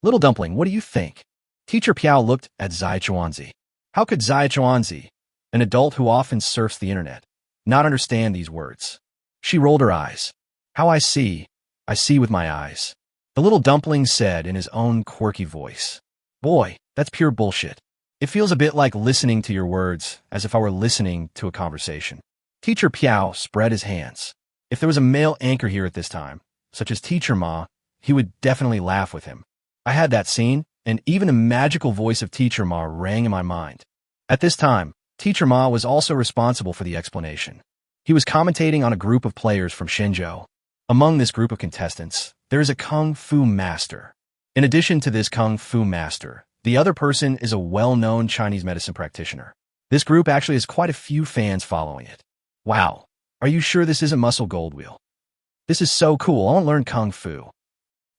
Little Dumpling, what do you think? Teacher Piao looked at Zai Chuanzi. How could Zai Chuanzi, an adult who often surfs the internet, not understand these words? She rolled her eyes. How I see with my eyes. The little dumpling said in his own quirky voice. Boy, that's pure bullshit. It feels a bit like listening to your words, as if I were listening to a conversation. Teacher Piao spread his hands. If there was a male anchor here at this time, such as Teacher Ma, he would definitely laugh with him. I had that scene, and even the magical voice of Teacher Ma rang in my mind. At this time, Teacher Ma was also responsible for the explanation. He was commentating on a group of players from Shenzhou. Among this group of contestants, there is a Kung Fu master. In addition to this Kung Fu master, the other person is a well-known Chinese medicine practitioner. This group actually has quite a few fans following it. Wow, are you sure this isn't Muscle Gold Wheel? This is so cool, I want to learn Kung Fu.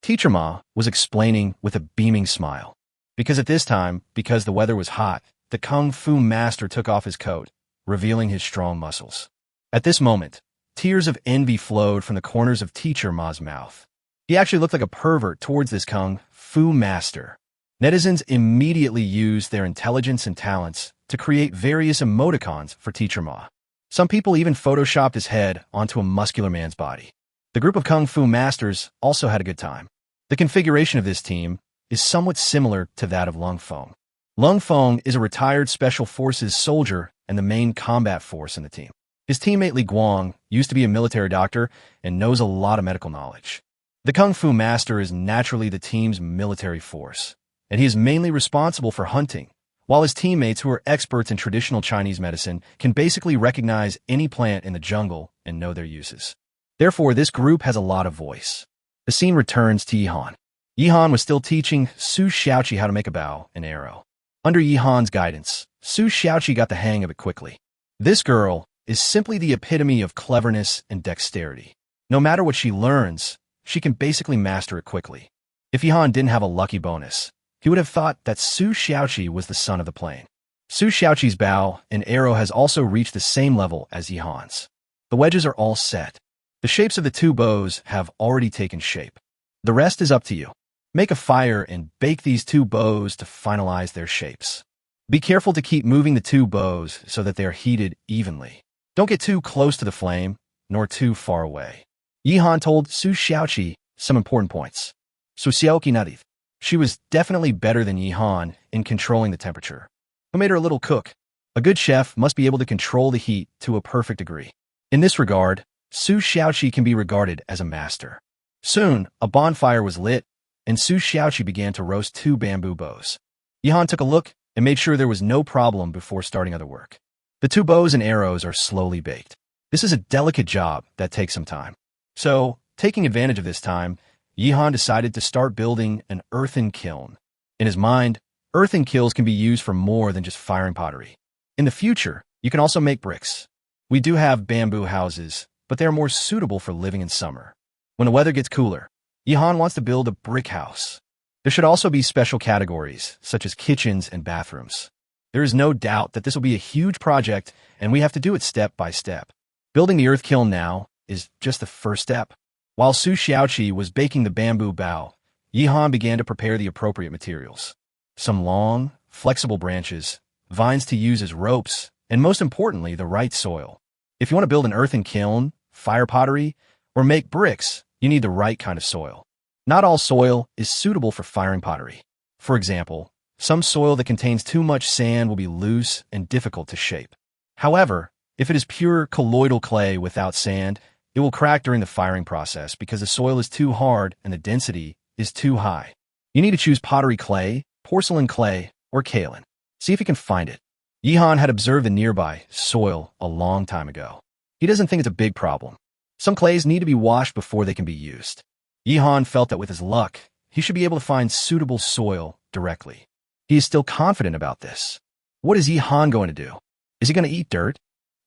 Teacher Ma was explaining with a beaming smile. Because at this time, because the weather was hot, the Kung Fu master took off his coat, revealing his strong muscles. At this moment, tears of envy flowed from the corners of Teacher Ma's mouth. He actually looked like a pervert towards this Kung Fu master. Netizens immediately used their intelligence and talents to create various emoticons for Teacher Ma. Some people even photoshopped his head onto a muscular man's body. The group of Kung Fu masters also had a good time. The configuration of this team is somewhat similar to that of Lung Feng. Lung Feng is a retired Special Forces soldier and the main combat force in the team. His teammate Li Guang used to be a military doctor and knows a lot of medical knowledge. The Kung Fu master is naturally the team's military force, and he is mainly responsible for hunting, while his teammates, who are experts in traditional Chinese medicine, can basically recognize any plant in the jungle and know their uses. Therefore, this group has a lot of voice. The scene returns to Yihan. Yihan was still teaching Su Xiaoqi how to make a bow and arrow. Under Yihan's guidance, Su Xiaoqi got the hang of it quickly. This girl is simply the epitome of cleverness and dexterity. No matter what she learns, she can basically master it quickly. If Yihan didn't have a lucky bonus, he would have thought that Su Xiaoqi was the son of the plane. Su Xiaoqi's bow and arrow has also reached the same level as Yihan's. The wedges are all set. The shapes of the two bows have already taken shape. The rest is up to you. Make a fire and bake these two bows to finalize their shapes. Be careful to keep moving the two bows so that they are heated evenly. Don't get too close to the flame, nor too far away. Yihan told Su Xiaoqi some important points. Su Xiaoqi nadith. She was definitely better than Yihan in controlling the temperature. Who made her a little cook? A good chef must be able to control the heat to a perfect degree. In this regard, Su Xiaoqi can be regarded as a master. Soon, a bonfire was lit, and Su Xiaoqi began to roast two bamboo bows. Yihan took a look and made sure there was no problem before starting other work. The two bows and arrows are slowly baked. This is a delicate job that takes some time. So, taking advantage of this time, Yihan decided to start building an earthen kiln. In his mind, earthen kilns can be used for more than just firing pottery. In the future, you can also make bricks. We do have bamboo houses, but they are more suitable for living in summer. When the weather gets cooler, Yihan wants to build a brick house. There should also be special categories, such as kitchens and bathrooms. There is no doubt that this will be a huge project, and we have to do it step by step. Building the earth kiln now is just the first step. While Su Xiaoqi was baking the bamboo bow, Yihan began to prepare the appropriate materials. Some long, flexible branches, vines to use as ropes, and most importantly, the right soil. If you want to build an earthen kiln, fire pottery, or make bricks, you need the right kind of soil. Not all soil is suitable for firing pottery. For example, some soil that contains too much sand will be loose and difficult to shape. However, if it is pure colloidal clay without sand, it will crack during the firing process because the soil is too hard and the density is too high. You need to choose pottery clay, porcelain clay, or kaolin. See if you can find it. Yihan had observed the nearby soil a long time ago. He doesn't think it's a big problem. Some clays need to be washed before they can be used. Yihan felt that with his luck, he should be able to find suitable soil directly. He is still confident about this. What is Yihan going to do? Is he going to eat dirt?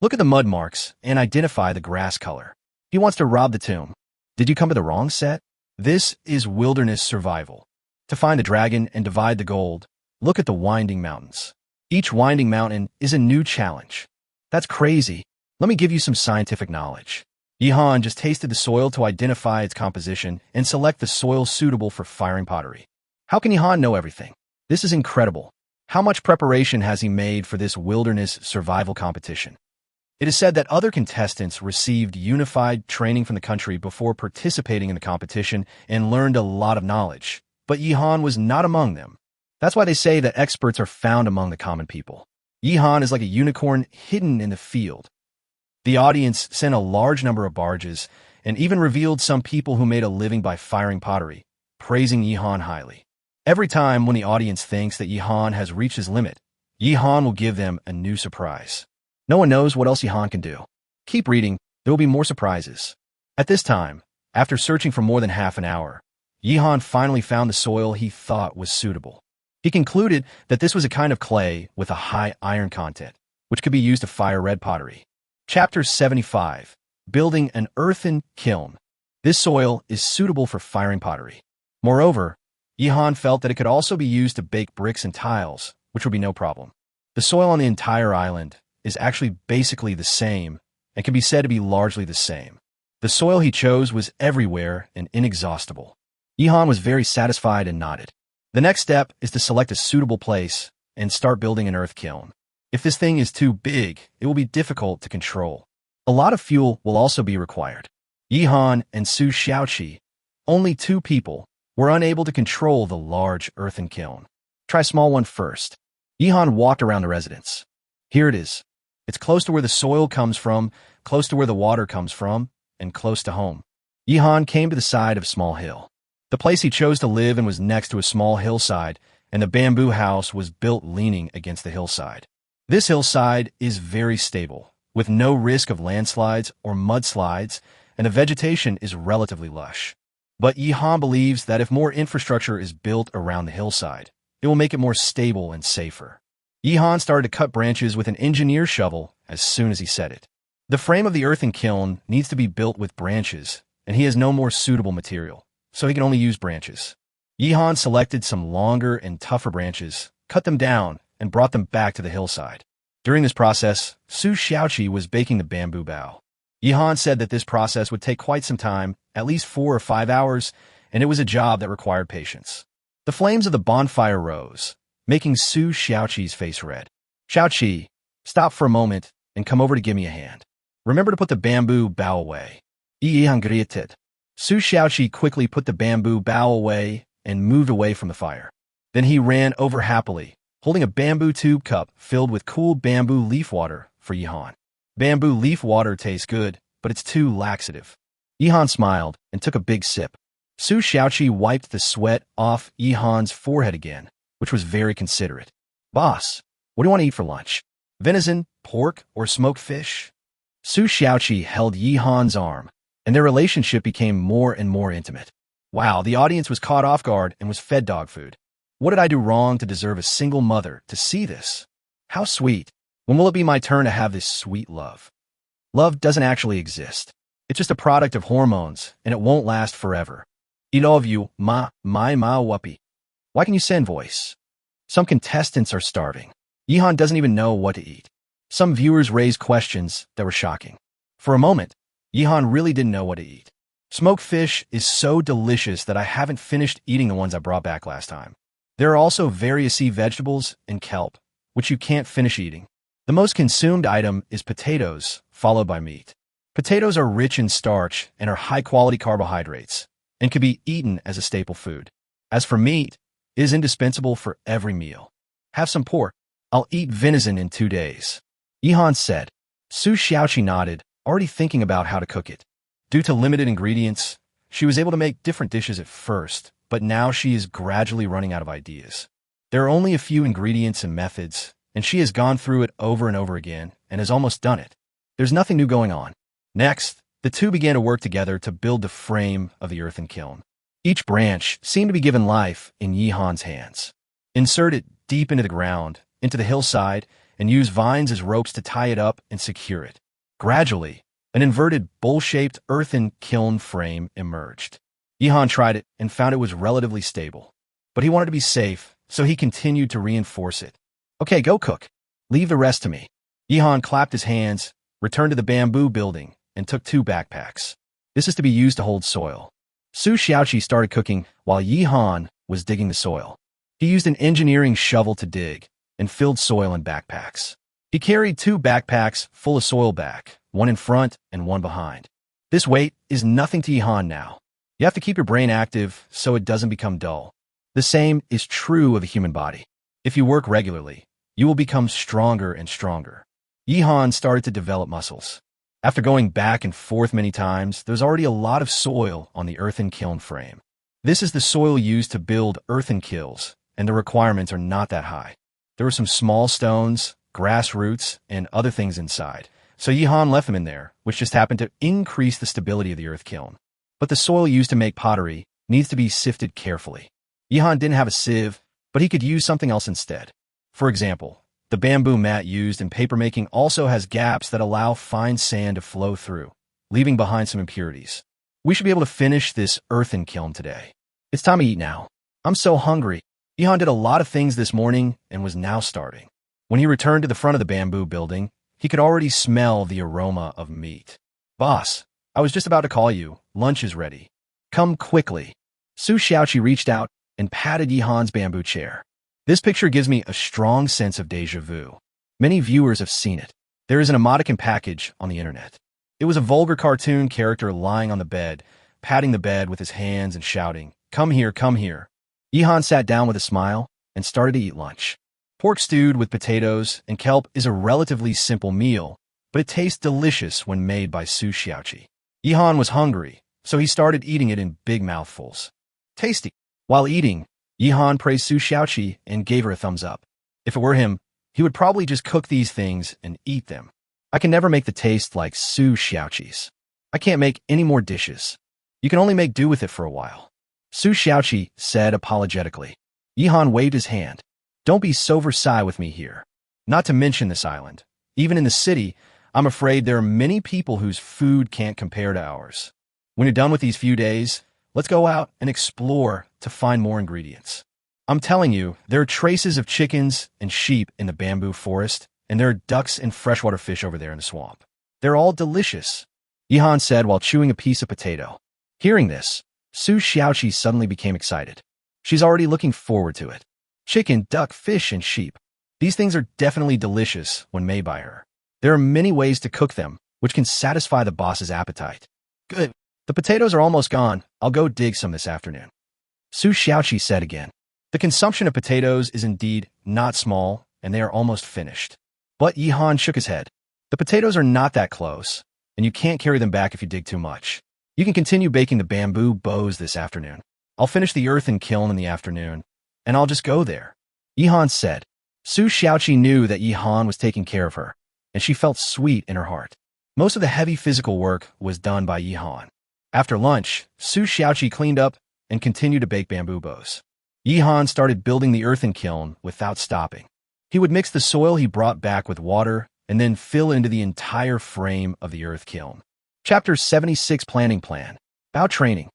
Look at the mud marks and identify the grass color. He wants to rob the tomb. Did you come to the wrong set? This is wilderness survival. To find the dragon and divide the gold, look at the winding mountains. Each winding mountain is a new challenge. That's crazy. Let me give you some scientific knowledge. Yihan just tasted the soil to identify its composition and select the soil suitable for firing pottery. How can Yihan know everything? This is incredible. How much preparation has he made for this wilderness survival competition? It is said that other contestants received unified training from the country before participating in the competition and learned a lot of knowledge, but Yihan was not among them. That's why they say that experts are found among the common people. Yihan is like a unicorn hidden in the field. The audience sent a large number of barges and even revealed some people who made a living by firing pottery, praising Yihan highly. Every time when the audience thinks that Yihan has reached his limit, Yihan will give them a new surprise. No one knows what else Yihan can do. Keep reading, there will be more surprises. At this time, after searching for more than half an hour, Yihan finally found the soil he thought was suitable. He concluded that this was a kind of clay with a high iron content, which could be used to fire red pottery. Chapter 75. Building an earthen kiln. This soil is suitable for firing pottery. Moreover, Yihan felt that it could also be used to bake bricks and tiles, which would be no problem. The soil on the entire island is actually basically the same and can be said to be largely the same. The soil he chose was everywhere and inexhaustible. Yihan was very satisfied and nodded. The next step is to select a suitable place and start building an earth kiln. If this thing is too big, it will be difficult to control. A lot of fuel will also be required. Yihan and Su Xiaoqi, only two people, were unable to control the large earthen kiln. Try a small one first. Yihan walked around the residence. Here it is. It's close to where the soil comes from, close to where the water comes from, and close to home. Yihan came to the side of a small hill. The place he chose to live in was next to a small hillside, and the bamboo house was built leaning against the hillside. This hillside is very stable, with no risk of landslides or mudslides, and the vegetation is relatively lush. But Yihan believes that if more infrastructure is built around the hillside, it will make it more stable and safer. Yihan started to cut branches with an engineer's shovel as soon as he said it. The frame of the earthen kiln needs to be built with branches, and he has no more suitable material, so he can only use branches. Yihan selected some longer and tougher branches, cut them down, and brought them back to the hillside. During this process, Su Xiaoqi was baking the bamboo bough. Yihan said that this process would take quite some time, at least 4 or 5 hours, and it was a job that required patience. The flames of the bonfire rose, making Su Xiaoqi's face red. Xiaoqi, stop for a moment and come over to give me a hand. Remember to put the bamboo bough away. Yihan grieted. Su Xiaoqi quickly put the bamboo bough away and moved away from the fire. Then he ran over happily, holding a bamboo tube cup filled with cool bamboo leaf water for Yihan. Bamboo leaf water tastes good, but it's too laxative. Yihan smiled and took a big sip. Su Xiaoqi wiped the sweat off Yihan's forehead again, which was very considerate. Boss, what do you want to eat for lunch? Venison, pork, or smoked fish? Su Xiaoqi held Yihan's arm, and their relationship became more and more intimate. Wow, the audience was caught off guard and was fed dog food. What did I do wrong to deserve a single mother to see this? How sweet. When will it be my turn to have this sweet love? Love doesn't actually exist. It's just a product of hormones, and it won't last forever. I love you, ma whoopee. Why can you send voice? Some contestants are starving. Yihan doesn't even know what to eat. Some viewers raised questions that were shocking. For a moment, Yihan really didn't know what to eat. Smoked fish is so delicious that I haven't finished eating the ones I brought back last time. There are also various sea vegetables and kelp, which you can't finish eating. The most consumed item is potatoes, followed by meat. Potatoes are rich in starch and are high-quality carbohydrates, and can be eaten as a staple food. As for meat, it is indispensable for every meal. Have some pork. I'll eat venison in 2 days. Yihan said. Su Xiaoqi nodded, already thinking about how to cook it. Due to limited ingredients, she was able to make different dishes at first, but now she is gradually running out of ideas. There are only a few ingredients and methods, and she has gone through it over and over again and has almost done it. There's nothing new going on. Next, the two began to work together to build the frame of the earthen kiln. Each branch seemed to be given life in Yihan's hands. Insert it deep into the ground, into the hillside, and use vines as ropes to tie it up and secure it. Gradually, an inverted bowl-shaped earthen kiln frame emerged. Yihan tried it and found it was relatively stable. But he wanted to be safe, so he continued to reinforce it. Okay, go cook. Leave the rest to me. Yihan clapped his hands, returned to the bamboo building, and took 2 backpacks. This is to be used to hold soil. Su Xiaoqi started cooking while Yihan was digging the soil. He used an engineering shovel to dig and filled soil in backpacks. He carried 2 backpacks full of soil back, one in front and one behind. This weight is nothing to Yihan now. You have to keep your brain active so it doesn't become dull. The same is true of the human body. If you work regularly, you will become stronger and stronger. Yihan started to develop muscles. After going back and forth many times, there's already a lot of soil on the earthen kiln frame. This is the soil used to build earthen kilns, and the requirements are not that high. There were some small stones, grass roots, and other things inside, so Yihan left them in there, which just happened to increase the stability of the earth kiln. But the soil used to make pottery needs to be sifted carefully. Yihan didn't have a sieve, but he could use something else instead. For example, the bamboo mat used in papermaking also has gaps that allow fine sand to flow through, leaving behind some impurities. We should be able to finish this earthen kiln today. It's time to eat now. I'm so hungry. Yihan did a lot of things this morning and was now starving. When he returned to the front of the bamboo building, he could already smell the aroma of meat. Boss, I was just about to call you. Lunch is ready. Come quickly. Su Xiaoqi reached out and patted Yihan's bamboo chair. This picture gives me a strong sense of déjà vu. Many viewers have seen it. There is an emoticon package on the internet. It was a vulgar cartoon character lying on the bed, patting the bed with his hands and shouting, "Come here, come here." Yihan sat down with a smile and started to eat lunch. Pork stewed with potatoes and kelp is a relatively simple meal, but it tastes delicious when made by Su Xiaoqi. Yihan was hungry, so he started eating it in big mouthfuls. Tasty. While eating, Yihan praised Su Xiaoqi and gave her a thumbs up. If it were him, he would probably just cook these things and eat them. I can never make the taste like Su Xiaoqi's. I can't make any more dishes. You can only make do with it for a while. Su Xiaoqi said apologetically. Yihan waved his hand. Don't be so Versailles with me here. Not to mention this island. Even in the city, I'm afraid there are many people whose food can't compare to ours. When you're done with these few days, let's go out and explore to find more ingredients. I'm telling you, there are traces of chickens and sheep in the bamboo forest, and there are ducks and freshwater fish over there in the swamp. They're all delicious, Yihan said while chewing a piece of potato. Hearing this, Su Xiaoqi suddenly became excited. She's already looking forward to it. Chicken, duck, fish, and sheep. These things are definitely delicious when made by her. There are many ways to cook them, which can satisfy the boss's appetite. Good. The potatoes are almost gone. I'll go dig some this afternoon. Su Xiaoqi said again. The consumption of potatoes is indeed not small, and they are almost finished. But Yihan shook his head. The potatoes are not that close, and you can't carry them back if you dig too much. You can continue baking the bamboo bows this afternoon. I'll finish the earthen kiln in the afternoon, and I'll just go there, Yihan said. Su Xiaoqi knew that Yihan was taking care of her, and she felt sweet in her heart. Most of the heavy physical work was done by Yihan. After lunch, Su Xiaoqi cleaned up and continued to bake bamboo bows. Yihan started building the earthen kiln without stopping. He would mix the soil he brought back with water and then fill into the entire frame of the earth kiln. Chapter 76 Planning Plan. About training.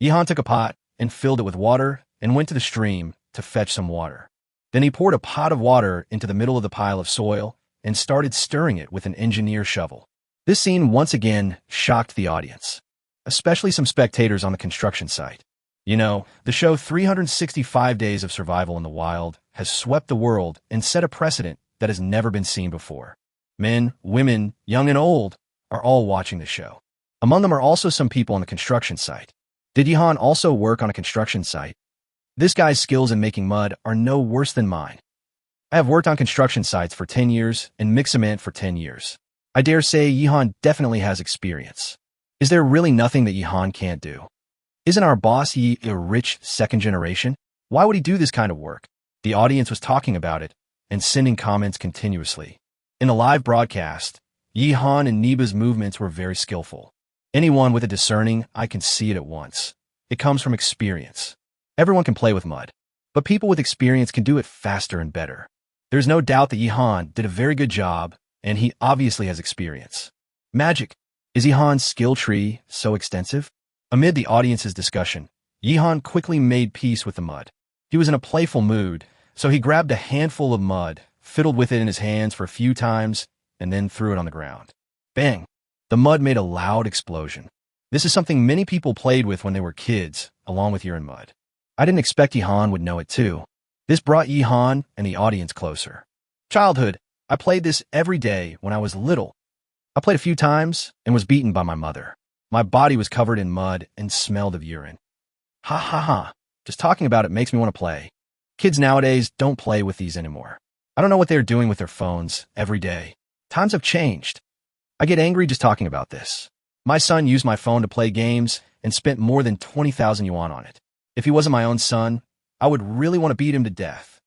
Yihan took a pot and filled it with water and went to the stream to fetch some water. Then he poured a pot of water into the middle of the pile of soil and started stirring it with an engineer shovel. This scene once again shocked the audience, especially some spectators on the construction site. You know, the show 365 Days of Survival in the Wild has swept the world and set a precedent that has never been seen before. Men, women, young and old are all watching the show. Among them are also some people on the construction site. Did Yihan also work on a construction site? This guy's skills in making mud are no worse than mine. I have worked on construction sites for 10 years and mixed cement for 10 years. I dare say Yihan definitely has experience. Is there really nothing that Yihan can't do? Isn't our boss Yi a rich second generation? Why would he do this kind of work? The audience was talking about it and sending comments continuously. In the live broadcast, Yihan and Niba's movements were very skillful. Anyone with a discerning eye can see it at once. It comes from experience. Everyone can play with mud, but people with experience can do it faster and better. There's no doubt that Yihan did a very good job, and he obviously has experience. Magic. Is Yihan's skill tree so extensive? Amid the audience's discussion, Yihan quickly made peace with the mud. He was in a playful mood, so he grabbed a handful of mud, fiddled with it in his hands for a few times, and then threw it on the ground. Bang! The mud made a loud explosion. This is something many people played with when they were kids, along with urine mud. I didn't expect Yihan would know it too. This brought Yihan and the audience closer. Childhood. I played this every day when I was little. I played a few times and was beaten by my mother. My body was covered in mud and smelled of urine. Ha ha ha. Just talking about it makes me want to play. Kids nowadays don't play with these anymore. I don't know what they're doing with their phones every day. Times have changed. I get angry just talking about this. My son used my phone to play games and spent more than 20,000 yuan on it. If he wasn't my own son, I would really want to beat him to death.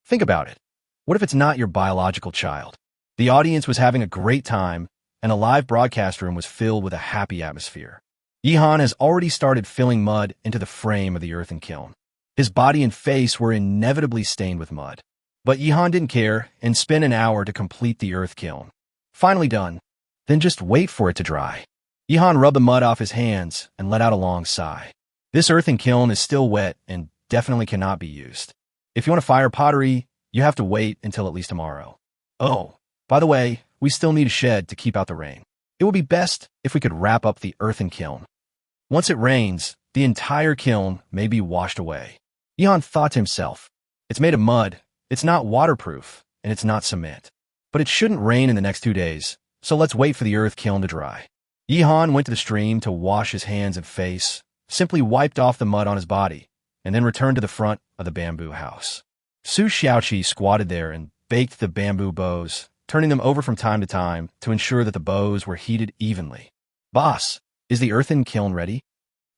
Think about it. What if it's not your biological child? The audience was having a great time, and a live broadcast room was filled with a happy atmosphere. Yihan has already started filling mud into the frame of the earthen kiln. His body and face were inevitably stained with mud. But Yihan didn't care and spent an hour to complete the earth kiln. Finally done. Then just wait for it to dry. Yihan rubbed the mud off his hands and let out a long sigh. This earthen kiln is still wet and definitely cannot be used. If you want to fire pottery, you have to wait until at least tomorrow. Oh, by the way, we still need a shed to keep out the rain. It would be best if we could wrap up the earthen kiln. Once it rains, the entire kiln may be washed away. Yihan thought to himself, it's made of mud, it's not waterproof, and it's not cement. But it shouldn't rain in the next 2 days, so let's wait for the earth kiln to dry. Yihan went to the stream to wash his hands and face, simply wiped off the mud on his body, and then returned to the front of the bamboo house. Su Xiaoqi squatted there and baked the bamboo bows, turning them over from time to time to ensure that the bows were heated evenly. Boss, is the earthen kiln ready?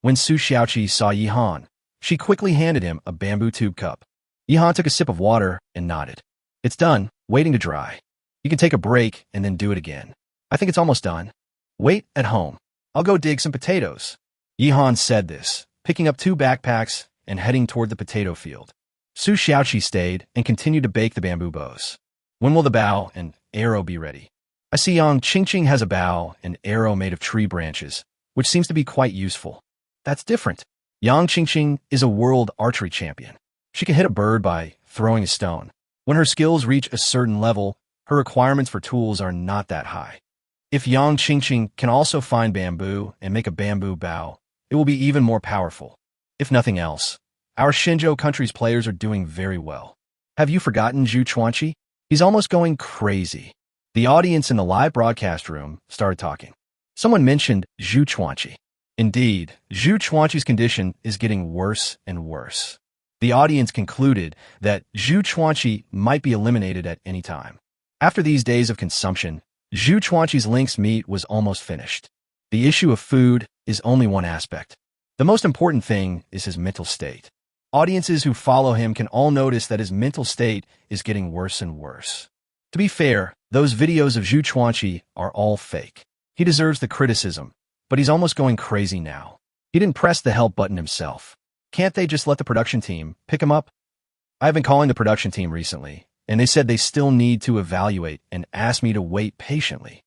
When Su Xiaoqi saw Yihan, she quickly handed him a bamboo tube cup. Yihan took a sip of water and nodded. It's done, waiting to dry. You can take a break and then do it again. I think it's almost done. Wait at home. I'll go dig some potatoes. Yihan said this, picking up 2 backpacks and heading toward the potato field. Su Xiaoqi stayed and continued to bake the bamboo bows. When will the bow and arrow be ready? I see Yang Qingqing has a bow and arrow made of tree branches, which seems to be quite useful. That's different. Yang Qingqing is a world archery champion. She can hit a bird by throwing a stone. When her skills reach a certain level, her requirements for tools are not that high. If Yang Qingqing can also find bamboo and make a bamboo bow, it will be even more powerful. If nothing else, our Shenzhou country's players are doing very well. Have you forgotten Zhu Chuanqi? He's almost going crazy. The audience in the live broadcast room started talking. Someone mentioned Zhu Chuanqi. Indeed, Zhu Chuanqi's condition is getting worse and worse. The audience concluded that Zhu Chuanqi might be eliminated at any time. After these days of consumption, Zhu Chuanqi's lynx meat was almost finished. The issue of food is only one aspect. The most important thing is his mental state. Audiences who follow him can all notice that his mental state is getting worse and worse. To be fair, those videos of Zhu Chuanqi are all fake. He deserves the criticism, but he's almost going crazy now. He didn't press the help button himself. Can't they just let the production team pick him up? I've been calling the production team recently, and they said they still need to evaluate and asked me to wait patiently.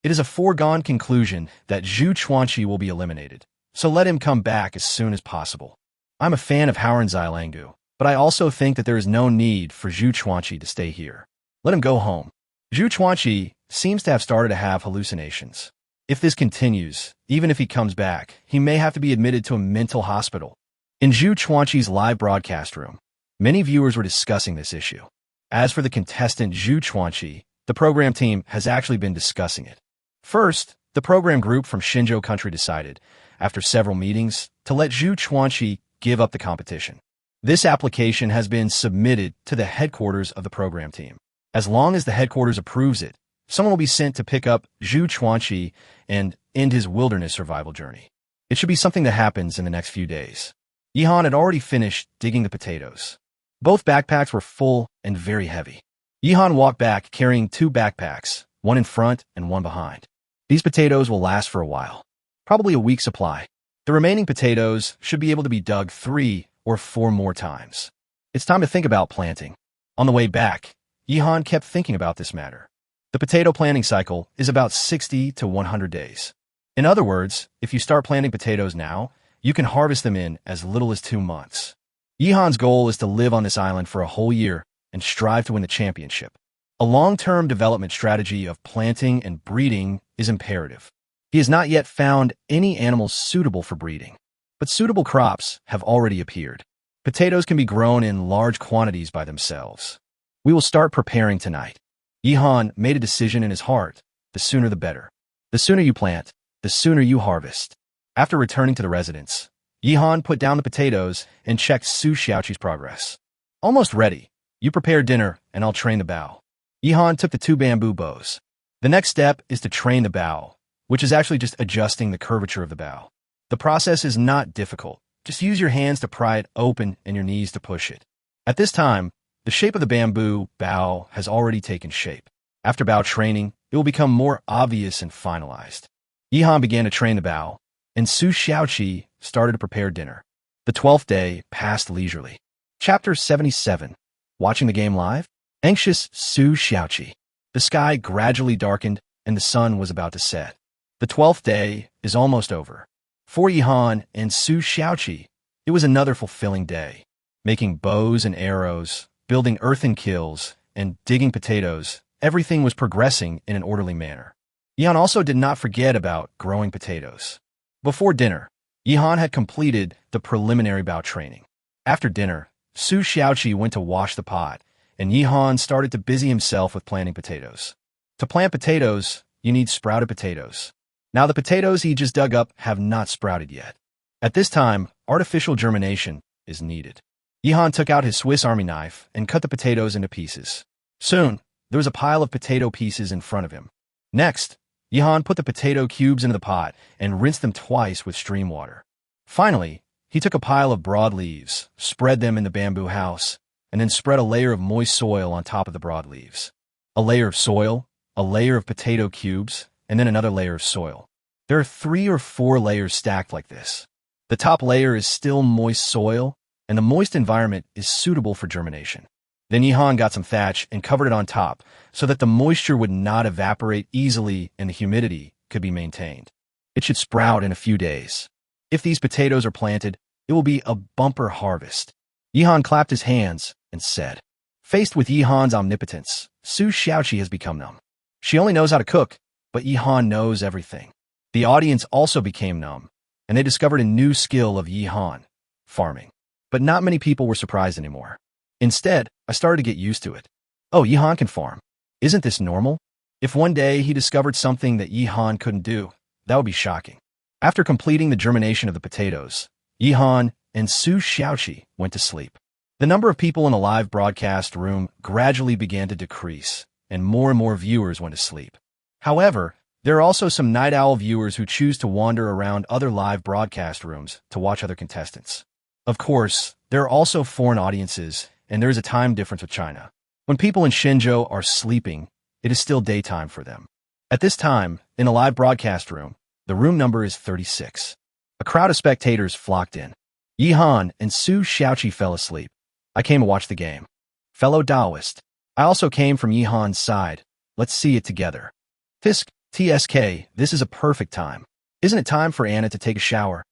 It is a foregone conclusion that Zhu Chuanqi will be eliminated, so let him come back as soon as possible. I'm a fan of Howren Xilangu, but I also think that there is no need for Zhu Chuanqi to stay here. Let him go home. Zhu Chuanqi seems to have started to have hallucinations. If this continues, even if he comes back, he may have to be admitted to a mental hospital. In Zhu Chuanqi's live broadcast room, many viewers were discussing this issue. As for the contestant Zhu Chuanqi, the program team has actually been discussing it. First, the program group from Shenzhou country decided, after several meetings, to let Zhu Chuanqi give up the competition. This application has been submitted to the headquarters of the program team. As long as the headquarters approves it, someone will be sent to pick up Zhu Chuanqi and end his wilderness survival journey. It should be something that happens in the next few days. Yihan had already finished digging the potatoes. Both backpacks were full and very heavy. Yihan walked back carrying 2 backpacks, one in front and one behind. These potatoes will last for a while, probably a week's supply. The remaining potatoes should be able to be dug 3 or 4 more times. It's time to think about planting. On the way back, Yihan kept thinking about this matter. The potato planting cycle is about 60 to 100 days. In other words, if you start planting potatoes now, you can harvest them in as little as 2 months. Yihan's goal is to live on this island for a whole year and strive to win the championship. A long-term development strategy of planting and breeding is imperative. He has not yet found any animals suitable for breeding, but suitable crops have already appeared. Potatoes can be grown in large quantities by themselves. We will start preparing tonight. Yihan made a decision in his heart. The sooner the better. The sooner you plant, the sooner you harvest. After returning to the residence, Yihan put down the potatoes and checked Su Xiaoqi's progress. Almost ready. You prepare dinner, and I'll train the bow. Yihan took the 2 bamboo bows. The next step is to train the bow, which is actually just adjusting the curvature of the bow. The process is not difficult. Just use your hands to pry it open and your knees to push it. At this time, The shape of the bamboo bow has already taken shape. After bow training, it will become more obvious and finalized. Yihan began to train the bow, and Su Xiaoqi started to prepare dinner. The 12th day passed leisurely. Chapter 77. Watching the game live? Anxious Su Xiaoqi. The sky gradually darkened, and the sun was about to set. The 12th day is almost over. For Yihan and Su Xiaoqi, it was another fulfilling day. Making bows and arrows, building earthen kilns, and digging potatoes, everything was progressing in an orderly manner. Yihan also did not forget about growing potatoes. Before dinner, Yihan had completed the preliminary bow training. After dinner, Su Xiaoqi went to wash the pot, and Yihan started to busy himself with planting potatoes. To plant potatoes, you need sprouted potatoes. Now the potatoes he just dug up have not sprouted yet. At this time, artificial germination is needed. Yihan took out his Swiss Army knife and cut the potatoes into pieces. Soon, there was a pile of potato pieces in front of him. Next, Yihan put the potato cubes into the pot and rinsed them twice with stream water. Finally, he took a pile of broad leaves, spread them in the bamboo house, and then spread a layer of moist soil on top of the broad leaves. A layer of soil, a layer of potato cubes, and then another layer of soil. There are 3 or 4 layers stacked like this. The top layer is still moist soil, and the moist environment is suitable for germination. Then Yihan got some thatch and covered it on top so that the moisture would not evaporate easily and the humidity could be maintained. It should sprout in a few days. If these potatoes are planted, it will be a bumper harvest. Yihan clapped his hands and said. Faced with Yihan's omnipotence, Su Xiaoqi has become numb. She only knows how to cook, but Yihan knows everything. The audience also became numb, and they discovered a new skill of Yihan, farming. But not many people were surprised anymore. Instead, I started to get used to it. Oh, Yihan can farm. Isn't this normal? If one day he discovered something that Yihan couldn't do, that would be shocking. After completing the germination of the potatoes, Yihan and Su Xiaoqi went to sleep. The number of people in the live broadcast room gradually began to decrease, and more viewers went to sleep. However, there are also some night owl viewers who choose to wander around other live broadcast rooms to watch other contestants. Of course, there are also foreign audiences, and there is a time difference with China. When people in Shenzhou are sleeping, it is still daytime for them. At this time, in the live broadcast room, the room number is 36. A crowd of spectators flocked in. Yihan and Su Xiaoqi fell asleep. I came to watch the game. Fellow Taoist, I also came from Yihan's side. Let's see it together. TSK, this is a perfect time. Isn't it time for Anna to take a shower?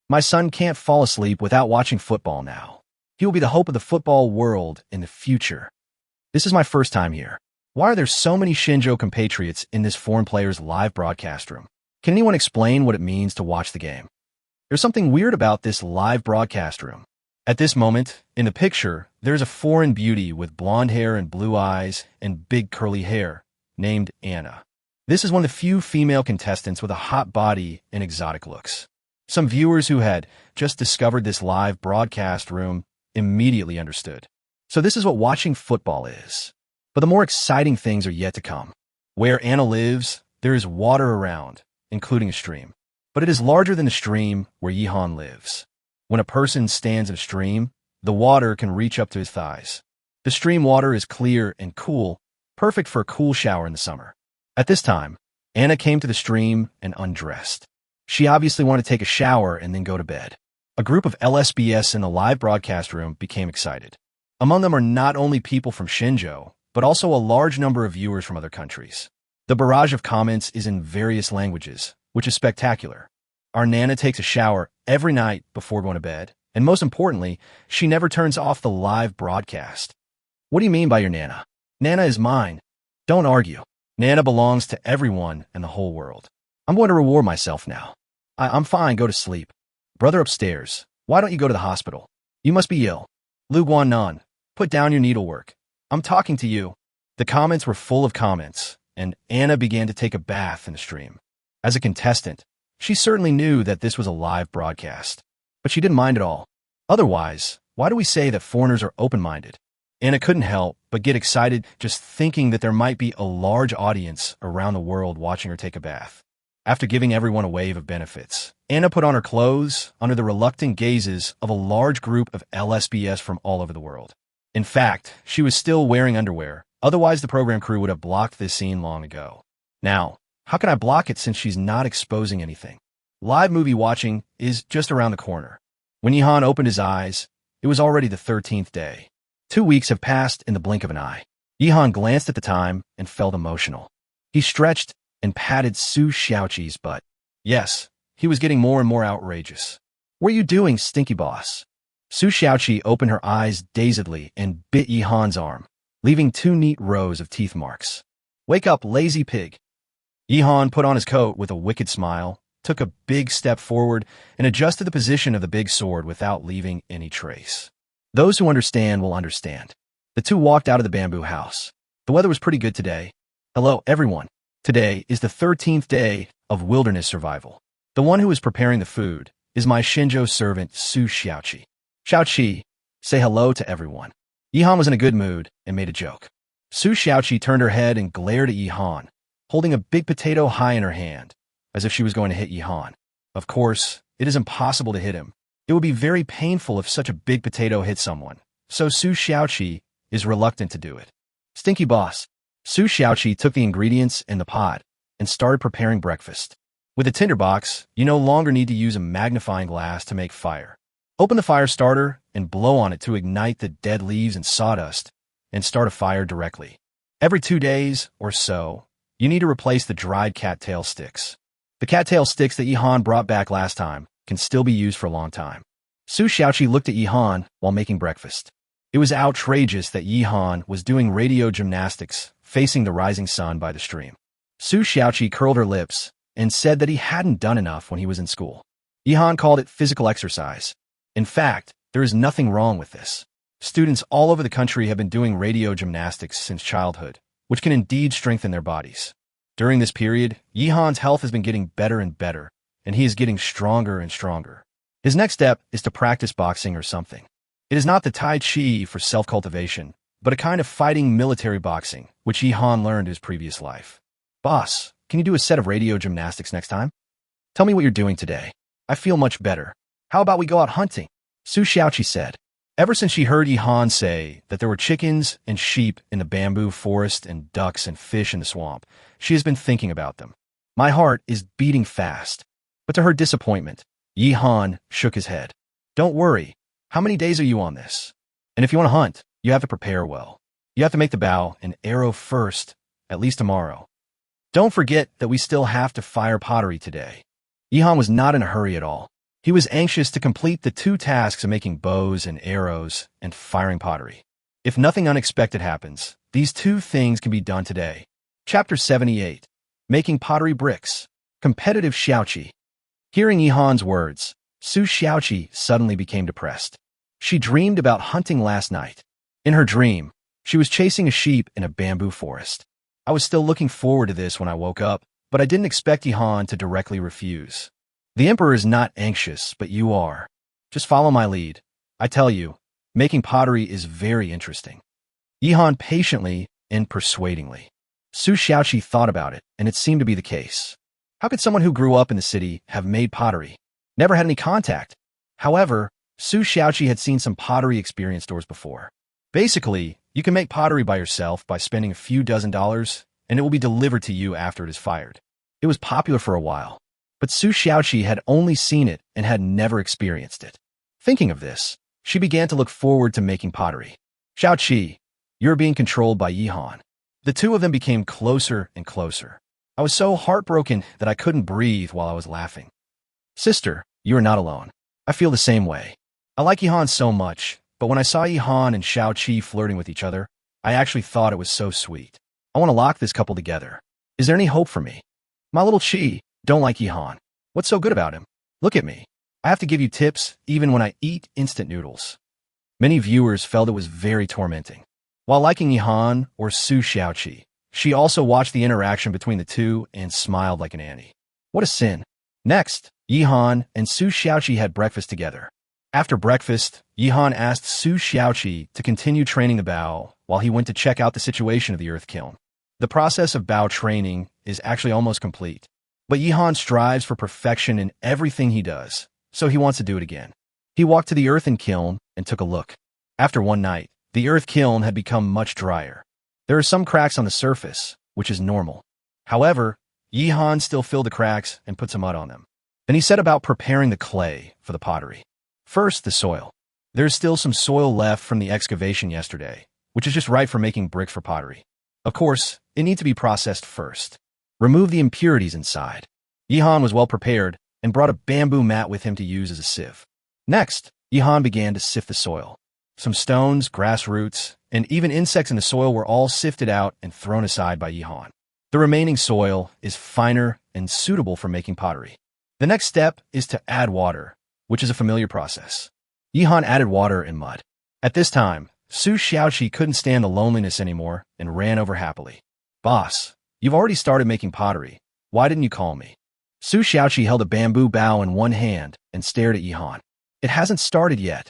My son can't fall asleep without watching football now. He will be the hope of the football world in the future. This is my first time here. Why are there so many Shenzhou compatriots in this foreign player's live broadcast room? Can anyone explain what it means to watch the game? There's something weird about this live broadcast room. At this moment, in the picture, there's a foreign beauty with blonde hair and blue eyes and big curly hair, named Anna. This is one of the few female contestants with a hot body and exotic looks. Some viewers who had just discovered this live broadcast room immediately understood. So this is what watching football is. But the more exciting things are yet to come. Where Anna lives, there is water around, including a stream. But it is larger than the stream where Yihan lives. When a person stands in a stream, the water can reach up to his thighs. The stream water is clear and cool, perfect for a cool shower in the summer. At this time, Anna came to the stream and undressed. She obviously wanted to take a shower and then go to bed. A group of LSBS in the live broadcast room became excited. Among them are not only people from Shenzhou, but also a large number of viewers from other countries. The barrage of comments is in various languages, which is spectacular. Our Nana takes a shower every night before going to bed, and most importantly, she never turns off the live broadcast. What do you mean by your Nana? Nana is mine. Don't argue. Nana belongs to everyone in the whole world. I'm going to reward myself now. I'm fine, go to sleep. Brother upstairs, why don't you go to the hospital? You must be ill. Lu Guannan, put down your needlework. I'm talking to you. The comments were full of comments, and Anna began to take a bath in the stream. As a contestant, she certainly knew that this was a live broadcast, but she didn't mind at all. Otherwise, why do we say that foreigners are open-minded? Anna couldn't help but get excited just thinking that there might be a large audience around the world watching her take a bath. After giving everyone a wave of benefits, Anna put on her clothes under the reluctant gazes of a large group of LSBS from all over the world. In fact, she was still wearing underwear, otherwise the program crew would have blocked this scene long ago. Now, how can I block it since she's not exposing anything? Live movie watching is just around the corner. When Yihan opened his eyes, it was already the 13th day. 2 weeks have passed in the blink of an eye. Yihan glanced at the time and felt emotional. He stretched and patted Su Xiaoqi's butt. Yes, he was getting more and more outrageous. What are you doing, stinky boss? Su Xiaoqi opened her eyes dazedly and bit Yihan's arm, leaving 2 neat rows of teeth marks. Wake up, lazy pig. Yihan put on his coat with a wicked smile, took a big step forward, and adjusted the position of the big sword without leaving any trace. Those who understand will understand. The two walked out of the bamboo house. The weather was pretty good today. Hello, everyone. Today is the 13th day of wilderness survival. The one who is preparing the food is my Shinjo servant, Su Xiaoqi. Xiaoqi, say hello to everyone. Yihan was in a good mood and made a joke. Su Xiaoqi turned her head and glared at Yihan, holding a big potato high in her hand, as if she was going to hit Yihan. Of course, it is impossible to hit him. It would be very painful if such a big potato hit someone, so Su Xiaoqi is reluctant to do it. Stinky boss. Su Xiaoqi took the ingredients in the pot and started preparing breakfast. With a tinderbox, you no longer need to use a magnifying glass to make fire. Open the fire starter and blow on it to ignite the dead leaves and sawdust and start a fire directly. Every 2 days or so, you need to replace the dried cattail sticks. The cattail sticks that Yihan brought back last time can still be used for a long time. Su Xiaoqi looked at Yihan while making breakfast. It was outrageous that Yihan was doing radio gymnastics facing the rising sun by the stream. Su Xiaoqi curled her lips and said that he hadn't done enough when he was in school. Yihan called it physical exercise. In fact, there is nothing wrong with this. Students all over the country have been doing radio gymnastics since childhood, which can indeed strengthen their bodies. During this period, Yihan's health has been getting better and better, and he is getting stronger and stronger. His next step is to practice boxing or something. It is not the Tai Chi for self-cultivation, but a kind of fighting military boxing, which Yihan learned in his previous life. Boss, can you do a set of radio gymnastics next time? Tell me what you're doing today. I feel much better. How about we go out hunting? Su Xiaoqi said. Ever since she heard Yihan say that there were chickens and sheep in the bamboo forest and ducks and fish in the swamp, she has been thinking about them. My heart is beating fast. But to her disappointment, Yihan shook his head. Don't worry. How many days are you on this? And if you want to hunt, you have to prepare well. You have to make the bow and arrow first, at least tomorrow. Don't forget that we still have to fire pottery today. Yihan was not in a hurry at all. He was anxious to complete the 2 tasks of making bows and arrows and firing pottery. If nothing unexpected happens, these 2 things can be done today. Chapter 78. Making pottery bricks. Competitive Xiaoqi. Hearing Yihan's words, Su Xiaoqi suddenly became depressed. She dreamed about hunting last night. In her dream, she was chasing a sheep in a bamboo forest. I was still looking forward to this when I woke up, but I didn't expect Yihan to directly refuse. The emperor is not anxious, but you are. Just follow my lead. I tell you, making pottery is very interesting. Yihan patiently and persuadingly. Su Xiaoqi thought about it, and it seemed to be the case. How could someone who grew up in the city have made pottery? Never had any contact. However, Su Xiaoqi had seen some pottery experience stores before. Basically, you can make pottery by yourself by spending a few $dozen, and it will be delivered to you after it is fired. It was popular for a while, but Su Xiaoqi had only seen it and had never experienced it. Thinking of this, she began to look forward to making pottery. Xiaoqi, you're being controlled by Yihan. The 2 of them became closer and closer. I was so heartbroken that I couldn't breathe while I was laughing. Sister, you are not alone. I feel the same way. I like Yihan so much, but when I saw Yihan and Xiaoqi flirting with each other, I actually thought it was so sweet. I want to lock this couple together. Is there any hope for me? My little Chi don't like Yihan. What's so good about him? Look at me. I have to give you tips even when I eat instant noodles. Many viewers felt it was very tormenting. While liking Yihan or Su Xiaoqi, she also watched the interaction between the 2 and smiled like an Annie. What a sin. Next, Yihan and Su Xiaoqi had breakfast together. After breakfast, Yihan asked Su Xiaoqi to continue training the bow while he went to check out the situation of the earth kiln. The process of bow training is actually almost complete, but Yihan strives for perfection in everything he does, so he wants to do it again. He walked to the earthen kiln and took a look. After one night, The earth kiln had become much drier. There are some cracks on the surface, which is normal. However, Yihan still filled the cracks and put some mud on them. Then he set about preparing the clay for the pottery. First, the soil. There is still some soil left from the excavation yesterday, which is just right for making bricks for pottery. Of course, it needs to be processed first. Remove the impurities inside. Yihan was well prepared and brought a bamboo mat with him to use as a sieve. Next, Yihan began to sift the soil. Some stones, grass roots, and even insects in the soil were all sifted out and thrown aside by Yihan. The remaining soil is finer and suitable for making pottery. The next step is to add water, which is a familiar process. Yihan added water and mud. At this time, Su Xiaoqi couldn't stand the loneliness anymore and ran over happily. "Boss, you've already started making pottery. Why didn't you call me?" Su Xiaoqi held a bamboo bough in one hand and stared at Yihan. "It hasn't started yet.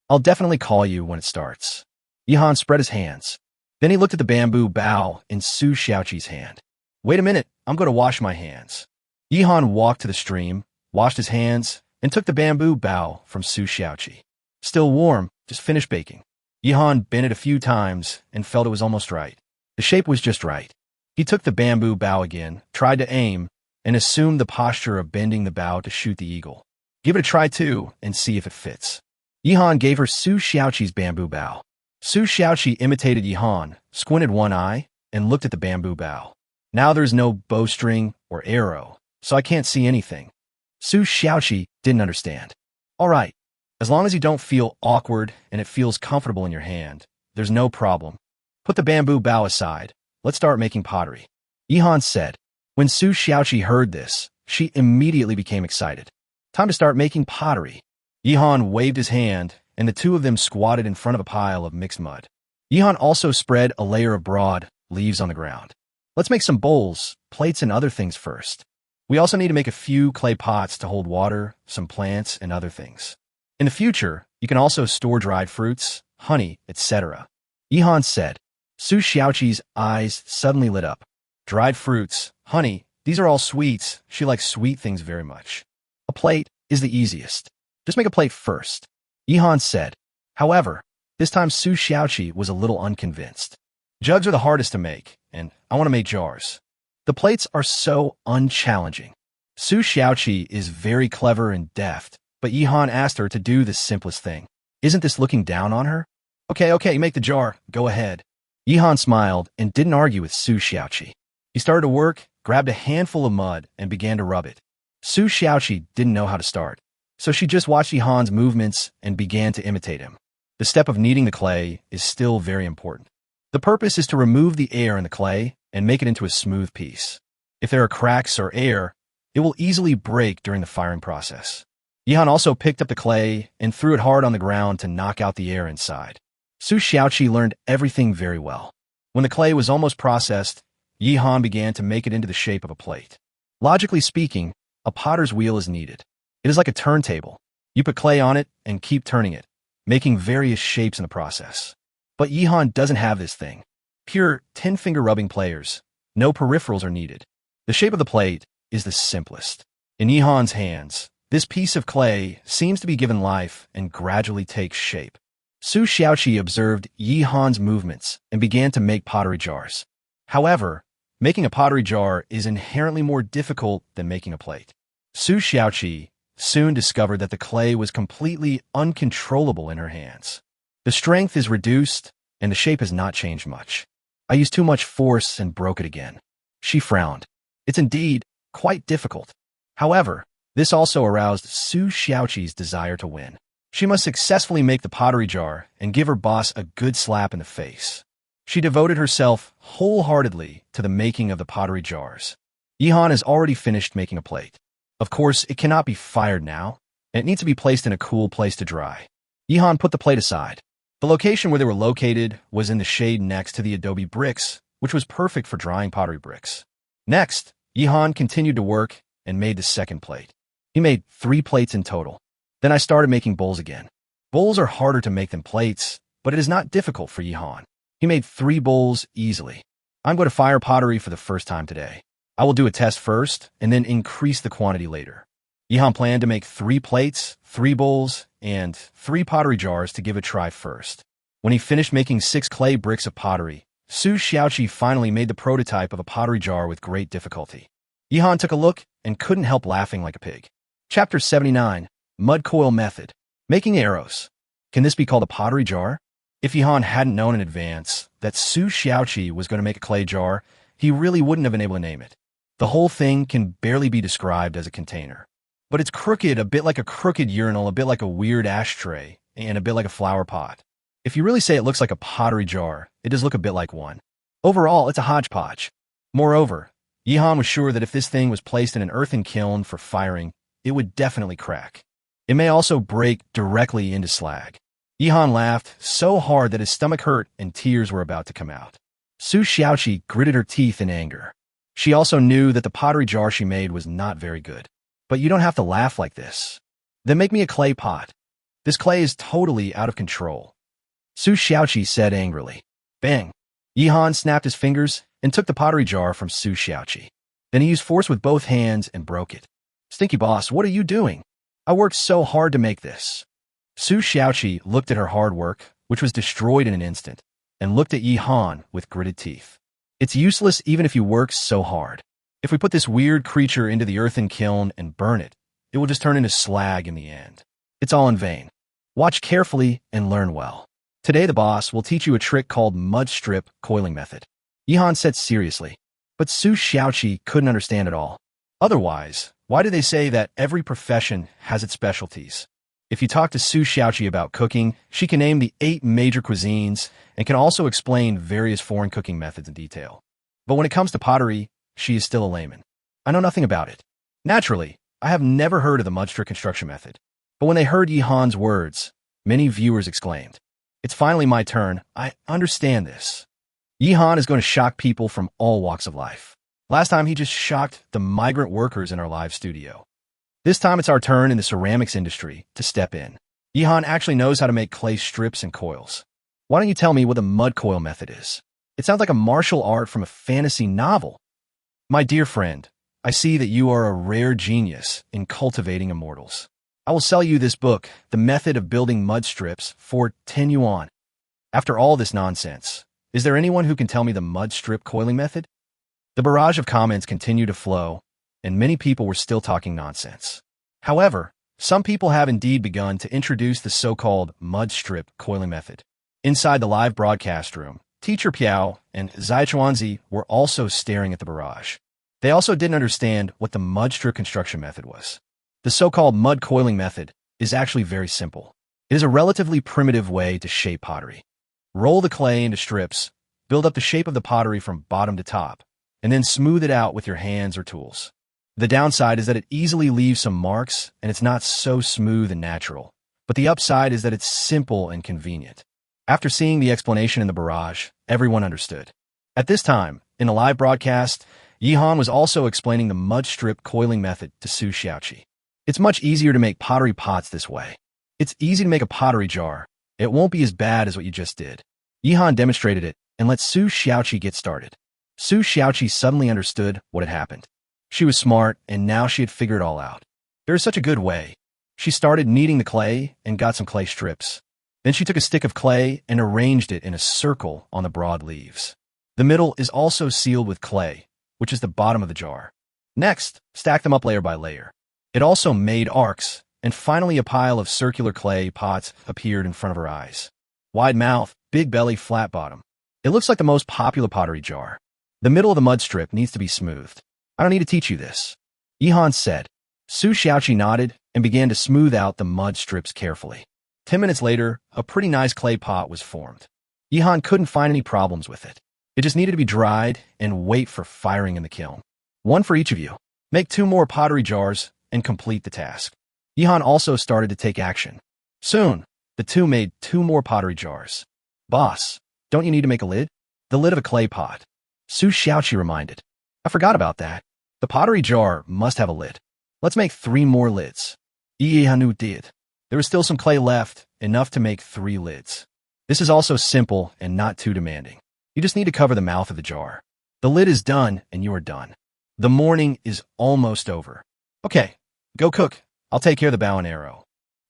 I'll definitely call you when it starts." Yihan spread his hands. Then he looked at the bamboo bough in Su Xiaoqi's hand. "Wait a minute, I'm going to wash my hands." Yihan walked to the stream, washed his hands, and took the bamboo bough from Su Xiaoqi. "Still warm, just finished baking." Yihan bent it a few times and felt it was almost right. The shape was just right. He took the bamboo bough again, tried to aim, and assumed the posture of bending the bough to shoot the eagle. "Give it a try too, and see if it fits." Yihan gave her Su Xiaoqi's bamboo bough. Su Xiaoqi imitated Yihan, squinted one eye, and looked at the bamboo bough. "Now there's no bowstring or arrow, so I can't see anything." Su Xiaoqi didn't understand. "All right, as long as you don't feel awkward and it feels comfortable in your hand, there's no problem. Put the bamboo bough aside. Let's start making pottery," Yihan said. When Su Xiaoqi heard this, she immediately became excited. "Time to start making pottery." Yihan waved his hand, and the two of them squatted in front of a pile of mixed mud. Yihan also spread a layer of broad leaves on the ground. "Let's make some bowls, plates, and other things first. We also need to make a few clay pots to hold water, some plants, and other things. In the future, you can also store dried fruits, honey, etc." Yihan said. Su Xiaoqi's eyes suddenly lit up. Dried fruits, honey, these are all sweets. She likes sweet things very much. "A plate is the easiest. Just make a plate first," Yihan said. However, this time Su Xiaoqi was a little unconvinced. "Jugs are the hardest to make, and I want to make jars. The plates are so unchallenging." Su Xiaoqi is very clever and deft, but Yihan asked her to do the simplest thing. Isn't this looking down on her? Okay, make the jar. Go ahead." Yihan smiled and didn't argue with Su Xiaoqi. He started to work, grabbed a handful of mud, and began to rub it. Su Xiaoqi didn't know how to start, so she just watched Yihan's movements and began to imitate him. The step of kneading the clay is still very important. The purpose is to remove the air in the clay and make it into a smooth piece. If there are cracks or air, it will easily break during the firing process. Yihan also picked up the clay and threw it hard on the ground to knock out the air inside. Su Xiaoqi learned everything very well. When the clay was almost processed, Yihan began to make it into the shape of a plate. Logically speaking, a potter's wheel is needed. It is like a turntable. You put clay on it and keep turning it, making various shapes in the process. But Yihan doesn't have this thing. Pure 10-finger rubbing players. No peripherals are needed. The shape of the plate is the simplest. In Yihan's hands, this piece of clay seems to be given life and gradually takes shape. Su Xiaoqi observed Yihan's movements and began to make pottery jars. However, making a pottery jar is inherently more difficult than making a plate. Su Xiaoqi soon discovered that the clay was completely uncontrollable in her hands. The strength is reduced, and the shape has not changed much. "I used too much force and broke it again." She frowned. It's indeed quite difficult. However, this also aroused Su Xiaoqi's desire to win. She must successfully make the pottery jar and give her boss a good slap in the face. She devoted herself wholeheartedly to the making of the pottery jars. Yihan has already finished making a plate. Of course, it cannot be fired now, and it needs to be placed in a cool place to dry. Yihan put the plate aside. The location where they were located was in the shade next to the adobe bricks, which was perfect for drying pottery bricks. Next, Yihan continued to work and made the second plate. He made 3 plates in total. Then I started making bowls again. Bowls are harder to make than plates, but it is not difficult for Yihan. He made 3 bowls easily. "I'm going to fire pottery for the first time today. I will do a test first and then increase the quantity later." Yihan planned to make 3 plates, 3 bowls, and 3 pottery jars to give a try first. When he finished making 6 clay bricks of pottery, Su Xiaoqi finally made the prototype of a pottery jar with great difficulty. Yihan took a look and couldn't help laughing like a pig. Chapter 79, Mud Coil Method. Making arrows. Can this be called a pottery jar? If Yihan hadn't known in advance that Su Xiaoqi was going to make a clay jar, he really wouldn't have been able to name it. The whole thing can barely be described as a container. But it's crooked, a bit like a crooked urinal, a bit like a weird ashtray, and a bit like a flower pot. If you really say it looks like a pottery jar, it does look a bit like one. Overall, it's a hodgepodge. Moreover, Yihan was sure that if this thing was placed in an earthen kiln for firing, it would definitely crack. It may also break directly into slag. Yihan laughed so hard that his stomach hurt and tears were about to come out. Su Xiaoqi gritted her teeth in anger. She also knew that the pottery jar she made was not very good. But you don't have to laugh like this. Then make me a clay pot. This clay is totally out of control. Su Xiaoqi said angrily. Bang! Yihan snapped his fingers and took the pottery jar from Su Xiaoqi. Then he used force with both hands and broke it. Stinky boss, what are you doing? I worked so hard to make this. Su Xiaoqi looked at her hard work, which was destroyed in an instant, and looked at Yihan with gritted teeth. It's useless even if you work so hard. If we put this weird creature into the earthen kiln and burn it, it will just turn into slag in the end. It's all in vain. Watch carefully and learn well. Today the boss will teach you a trick called mud strip coiling method. Yihan said seriously, but Su Xiaoqi couldn't understand it all. Otherwise, why do they say that every profession has its specialties? If you talk to Su Xiaoqi about cooking, she can name the 8 major cuisines and can also explain various foreign cooking methods in detail. But when it comes to pottery, she is still a layman. I know nothing about it. Naturally, I have never heard of the mud strip construction method. But when they heard Yihan's words, many viewers exclaimed, "It's finally my turn. I understand this." Yihan is going to shock people from all walks of life. Last time he just shocked the migrant workers in our live studio. This time it's our turn in the ceramics industry to step in. Yihan actually knows how to make clay strips and coils. Why don't you tell me what the mud coil method is? It sounds like a martial art from a fantasy novel. My dear friend, I see that you are a rare genius in cultivating immortals. I will sell you this book, The Method of Building Mud Strips, for 10 yuan. After all this nonsense, is there anyone who can tell me the mud strip coiling method? The barrage of comments continued to flow, and many people were still talking nonsense. However, some people have indeed begun to introduce the so-called mud strip coiling method. Inside the live broadcast room, Teacher Piao and Zai Chuanzi were also staring at the barrage. They also didn't understand what the mud strip construction method was. The so-called mud coiling method is actually very simple. It is a relatively primitive way to shape pottery. Roll the clay into strips, build up the shape of the pottery from bottom to top, and then smooth it out with your hands or tools. The downside is that it easily leaves some marks and it's not so smooth and natural. But the upside is that it's simple and convenient. After seeing the explanation in the barrage, everyone understood. At this time, in the live broadcast, Yihan was also explaining the mud strip coiling method to Su Xiaoqi. It's much easier to make pottery pots this way. It's easy to make a pottery jar. It won't be as bad as what you just did. Yihan demonstrated it and let Su Xiaoqi get started. Su Xiaoqi suddenly understood what had happened. She was smart, and now she had figured it all out. There is such a good way. She started kneading the clay and got some clay strips. Then she took a stick of clay and arranged it in a circle on the broad leaves. The middle is also sealed with clay, which is the bottom of the jar. Next, stack them up layer by layer. It also made arcs, and finally a pile of circular clay pots appeared in front of her eyes. Wide mouth, big belly, flat bottom. It looks like the most popular pottery jar. The middle of the mud strip needs to be smoothed. I don't need to teach you this. Yihan said. Su Xiaoqi nodded and began to smooth out the mud strips carefully. 10 minutes later, a pretty nice clay pot was formed. Yihan couldn't find any problems with it. It just needed to be dried and wait for firing in the kiln. One for each of you. Make 2 more pottery jars and complete the task. Yihan also started to take action. Soon, the 2 made 2 more pottery jars. Boss, don't you need to make a lid? The lid of a clay pot. Su Xiaoqi reminded. I forgot about that. The pottery jar must have a lid. Let's make 3 more lids. Yihanu did. There was still some clay left, enough to make 3 lids. This is also simple and not too demanding. You just need to cover the mouth of the jar. The lid is done and you are done. The morning is almost over. Okay, go cook. I'll take care of the bow and arrow.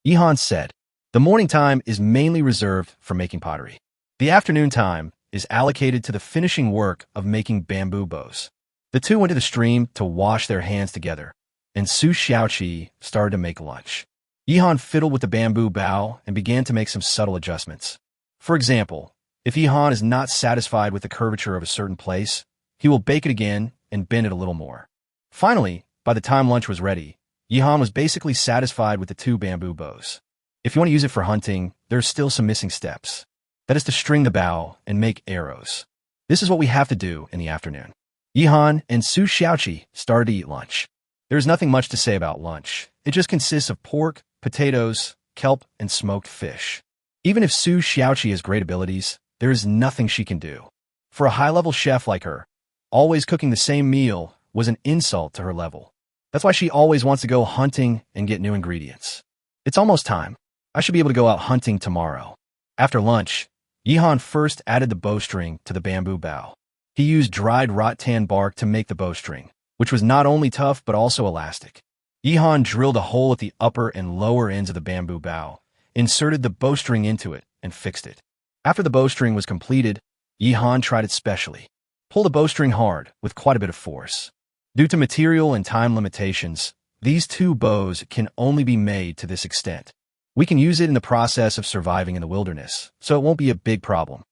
Yihan said. The morning time is mainly reserved for making pottery. The afternoon time is allocated to the finishing work of making bamboo bows. The two went to the stream to wash their hands together, and Su Xiaoqi started to make lunch. Yihan fiddled with the bamboo bow and began to make some subtle adjustments. For example, if Yihan is not satisfied with the curvature of a certain place, he will bake it again and bend it a little more. Finally, by the time lunch was ready, Yihan was basically satisfied with the two bamboo bows. If you want to use it for hunting, there are still some missing steps. That is to string the bow and make arrows. This is what we have to do in the afternoon. Yihan and Su Xiaoqi started to eat lunch. There is nothing much to say about lunch. It just consists of pork, potatoes, kelp, and smoked fish. Even if Su Xiaoqi has great abilities, there is nothing she can do. For a high-level chef like her, always cooking the same meal was an insult to her level. That's why she always wants to go hunting and get new ingredients. It's almost time. I should be able to go out hunting tomorrow. After lunch, Yihan first added the bowstring to the bamboo bow. He used dried rattan bark to make the bowstring, which was not only tough but also elastic. Yihan drilled a hole at the upper and lower ends of the bamboo bow, inserted the bowstring into it, and fixed it. After the bowstring was completed, Yihan tried it specially. Pull the bowstring hard, with quite a bit of force. Due to material and time limitations, these two bows can only be made to this extent. We can use it in the process of surviving in the wilderness, so it won't be a big problem.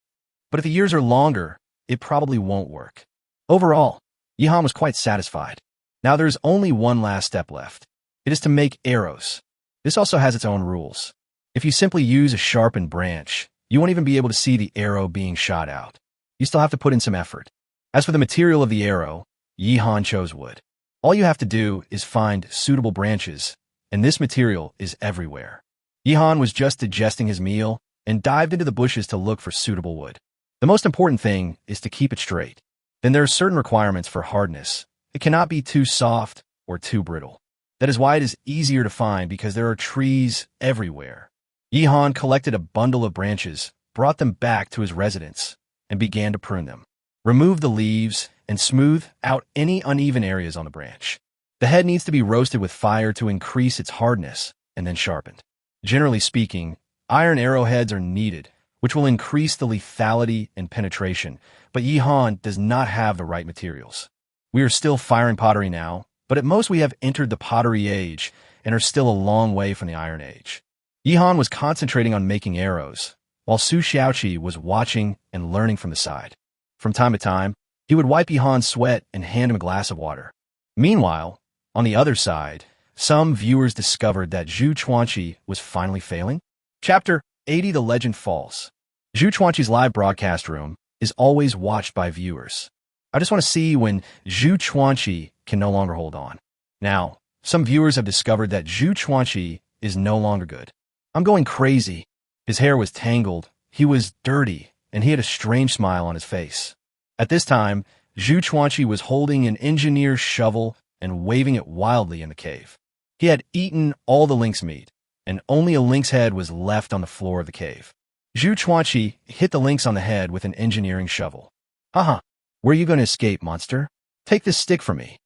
But if the years are longer, it probably won't work. Overall, Yihan was quite satisfied. Now there's only one last step left. It is to make arrows. This also has its own rules. If you simply use a sharpened branch, you won't even be able to see the arrow being shot out. You still have to put in some effort. As for the material of the arrow, Yihan chose wood. All you have to do is find suitable branches, and this material is everywhere. Yihan was just digesting his meal and dived into the bushes to look for suitable wood. The most important thing is to keep it straight. Then there are certain requirements for hardness. It cannot be too soft or too brittle. That is why it is easier to find because there are trees everywhere. Yihan collected a bundle of branches, brought them back to his residence, and began to prune them. Remove the leaves and smooth out any uneven areas on the branch. The head needs to be roasted with fire to increase its hardness and then sharpened. Generally speaking, iron arrowheads are needed, which will increase the lethality and penetration, but Yihan does not have the right materials. We are still firing pottery now, but at most we have entered the pottery age and are still a long way from the iron age. Yihan was concentrating on making arrows, while Su Xiaoqi was watching and learning from the side. From time to time, he would wipe Yihan's sweat and hand him a glass of water. Meanwhile, on the other side, some viewers discovered that Zhu Chuanqi was finally failing. Chapter 80 The Legend Falls. Zhu Chuanqi's live broadcast room is always watched by viewers. I just want to see when Zhu Chuanqi can no longer hold on. Now, some viewers have discovered that Zhu Chuanqi is no longer good. I'm going crazy. His hair was tangled, he was dirty, and he had a strange smile on his face. At this time, Zhu Chuanqi was holding an engineer's shovel and waving it wildly in the cave. He had eaten all the lynx meat, and only a lynx head was left on the floor of the cave. Zhu Chuanqi hit the lynx on the head with an engineering shovel. Haha, where are you going to escape, monster? Take this stick from me.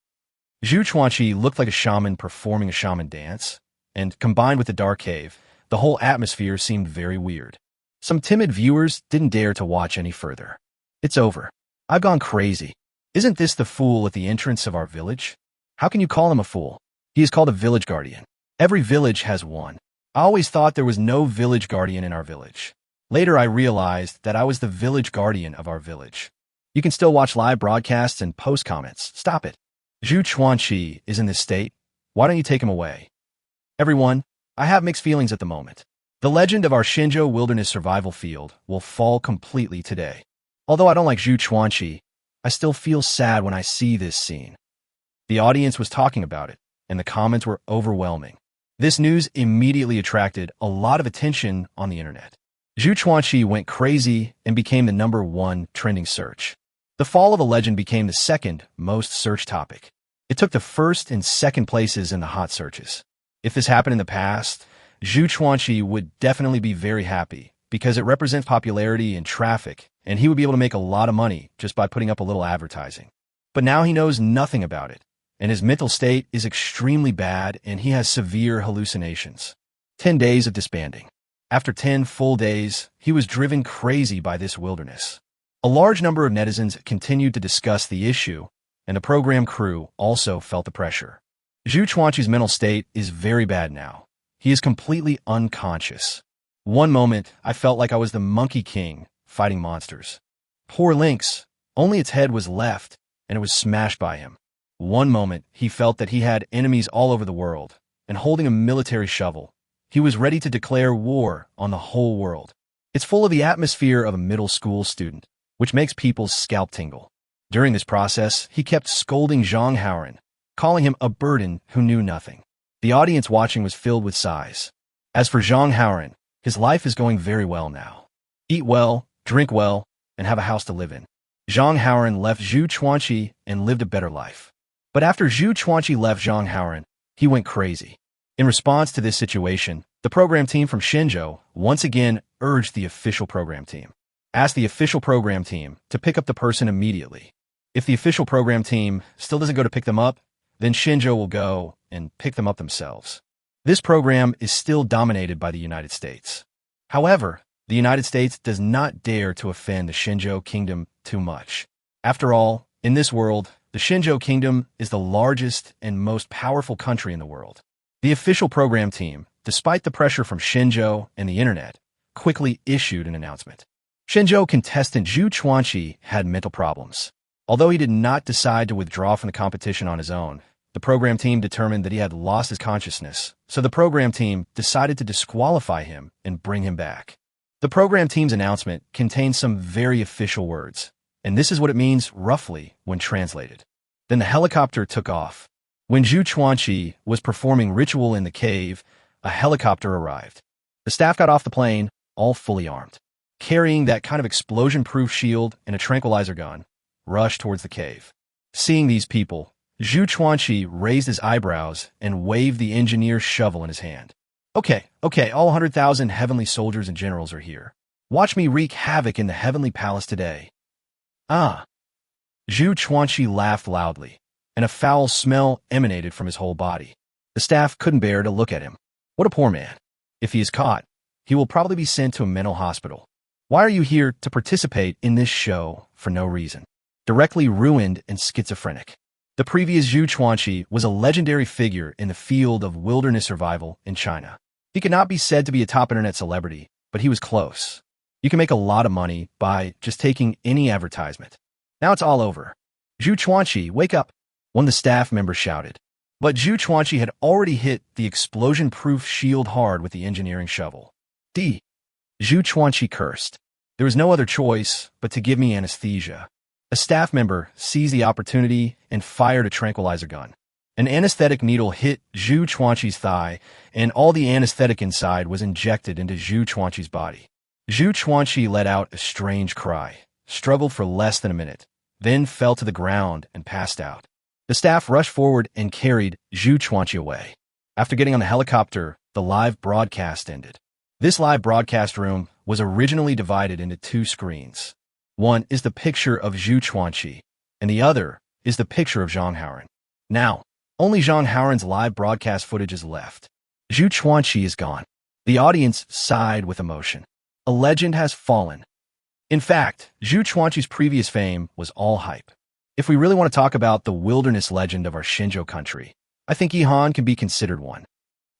Zhu Chuanqi looked like a shaman performing a shaman dance, and combined with the dark cave, the whole atmosphere seemed very weird. Some timid viewers didn't dare to watch any further. It's over. I've gone crazy. Isn't this the fool at the entrance of our village? How can you call him a fool? He is called a village guardian. Every village has one. I always thought there was no village guardian in our village. Later I realized that I was the village guardian of our village. You can still watch live broadcasts and post comments. Stop it. Zhu Chuanqi is in this state. Why don't you take him away? Everyone, I have mixed feelings at the moment. The legend of our Shenzhou wilderness survival field will fall completely today. Although I don't like Zhu Chuanqi, I still feel sad when I see this scene. The audience was talking about it, and the comments were overwhelming. This news immediately attracted a lot of attention on the internet. Zhu Chuanqi went crazy and became the #1 trending search. The fall of a legend became the second most searched topic. It took the first and second places in the hot searches. If this happened in the past, Zhu Chuanqi would definitely be very happy because it represents popularity and traffic, and he would be able to make a lot of money just by putting up a little advertising. But now he knows nothing about it, and his mental state is extremely bad and he has severe hallucinations. 10 days of disbanding. After 10 full days, he was driven crazy by this wilderness. A large number of netizens continued to discuss the issue, and the program crew also felt the pressure. Zhu Chuanqi's mental state is very bad now. He is completely unconscious. One moment, I felt like I was the Monkey King fighting monsters. Poor Lynx, only its head was left, and it was smashed by him. One moment, he felt that he had enemies all over the world, and holding a military shovel, he was ready to declare war on the whole world. It's full of the atmosphere of a middle school student, which makes people's scalp tingle. During this process, he kept scolding Zhang Haoran, calling him a burden who knew nothing. The audience watching was filled with sighs. As for Zhang Haoran, his life is going very well now. Eat well, drink well, and have a house to live in. Zhang Haoran left Zhu Chuanqi and lived a better life. But after Zhu Chuanqi left Zhang Haoran, he went crazy. In response to this situation, the program team from Shenzhou once again urged the official program team. Ask the official program team to pick up the person immediately. If the official program team still doesn't go to pick them up, then Shenzhou will go and pick them up themselves. This program is still dominated by the United States. However, the United States does not dare to offend the Shenzhou Kingdom too much. After all, in this world, the Shenzhou Kingdom is the largest and most powerful country in the world. The official program team, despite the pressure from Shenzhou and the internet, quickly issued an announcement. Shenzhou contestant Zhu Chuanqi had mental problems. Although he did not decide to withdraw from the competition on his own, the program team determined that he had lost his consciousness, so the program team decided to disqualify him and bring him back. The program team's announcement contains some very official words, and this is what it means roughly when translated. Then the helicopter took off. When Zhu Chuanqi was performing ritual in the cave, a helicopter arrived. The staff got off the plane, all fully armed, carrying that kind of explosion-proof shield and a tranquilizer gun, rushed towards the cave. Seeing these people, Zhu Chuanqi raised his eyebrows and waved the engineer's shovel in his hand. Okay, all 100,000 heavenly soldiers and generals are here. Watch me wreak havoc in the heavenly palace today. Ah! Zhu Chuanqi laughed loudly, and a foul smell emanated from his whole body. The staff couldn't bear to look at him. What a poor man. If he is caught, he will probably be sent to a mental hospital. Why are you here to participate in this show for no reason? Directly ruined and schizophrenic. The previous Zhu Chuanqi was a legendary figure in the field of wilderness survival in China. He could not be said to be a top internet celebrity, but he was close. You can make a lot of money by just taking any advertisement. Now it's all over. Zhu Chuanqi, wake up, one of the staff members shouted. But Zhu Chuanqi had already hit the explosion-proof shield hard with the engineering shovel. Zhu Chuanqi cursed. There was no other choice but to give me anesthesia. A staff member seized the opportunity and fired a tranquilizer gun. An anesthetic needle hit Zhu Chuanqi's thigh, and all the anesthetic inside was injected into Zhu Chuanqi's body. Zhu Chuanqi let out a strange cry, struggled for less than a minute, then fell to the ground and passed out. The staff rushed forward and carried Zhu Chuanqi away. After getting on the helicopter, the live broadcast ended. This live broadcast room was originally divided into two screens. One is the picture of Zhu Chuanqi, and the other is the picture of Zhang Haoran. Now, only Zhang Haoran's live broadcast footage is left. Zhu Chuanqi is gone. The audience sighed with emotion. A legend has fallen. In fact, Zhu Chuanqi's previous fame was all hype. If we really want to talk about the wilderness legend of our Shenzhou country, I think Yihan can be considered one.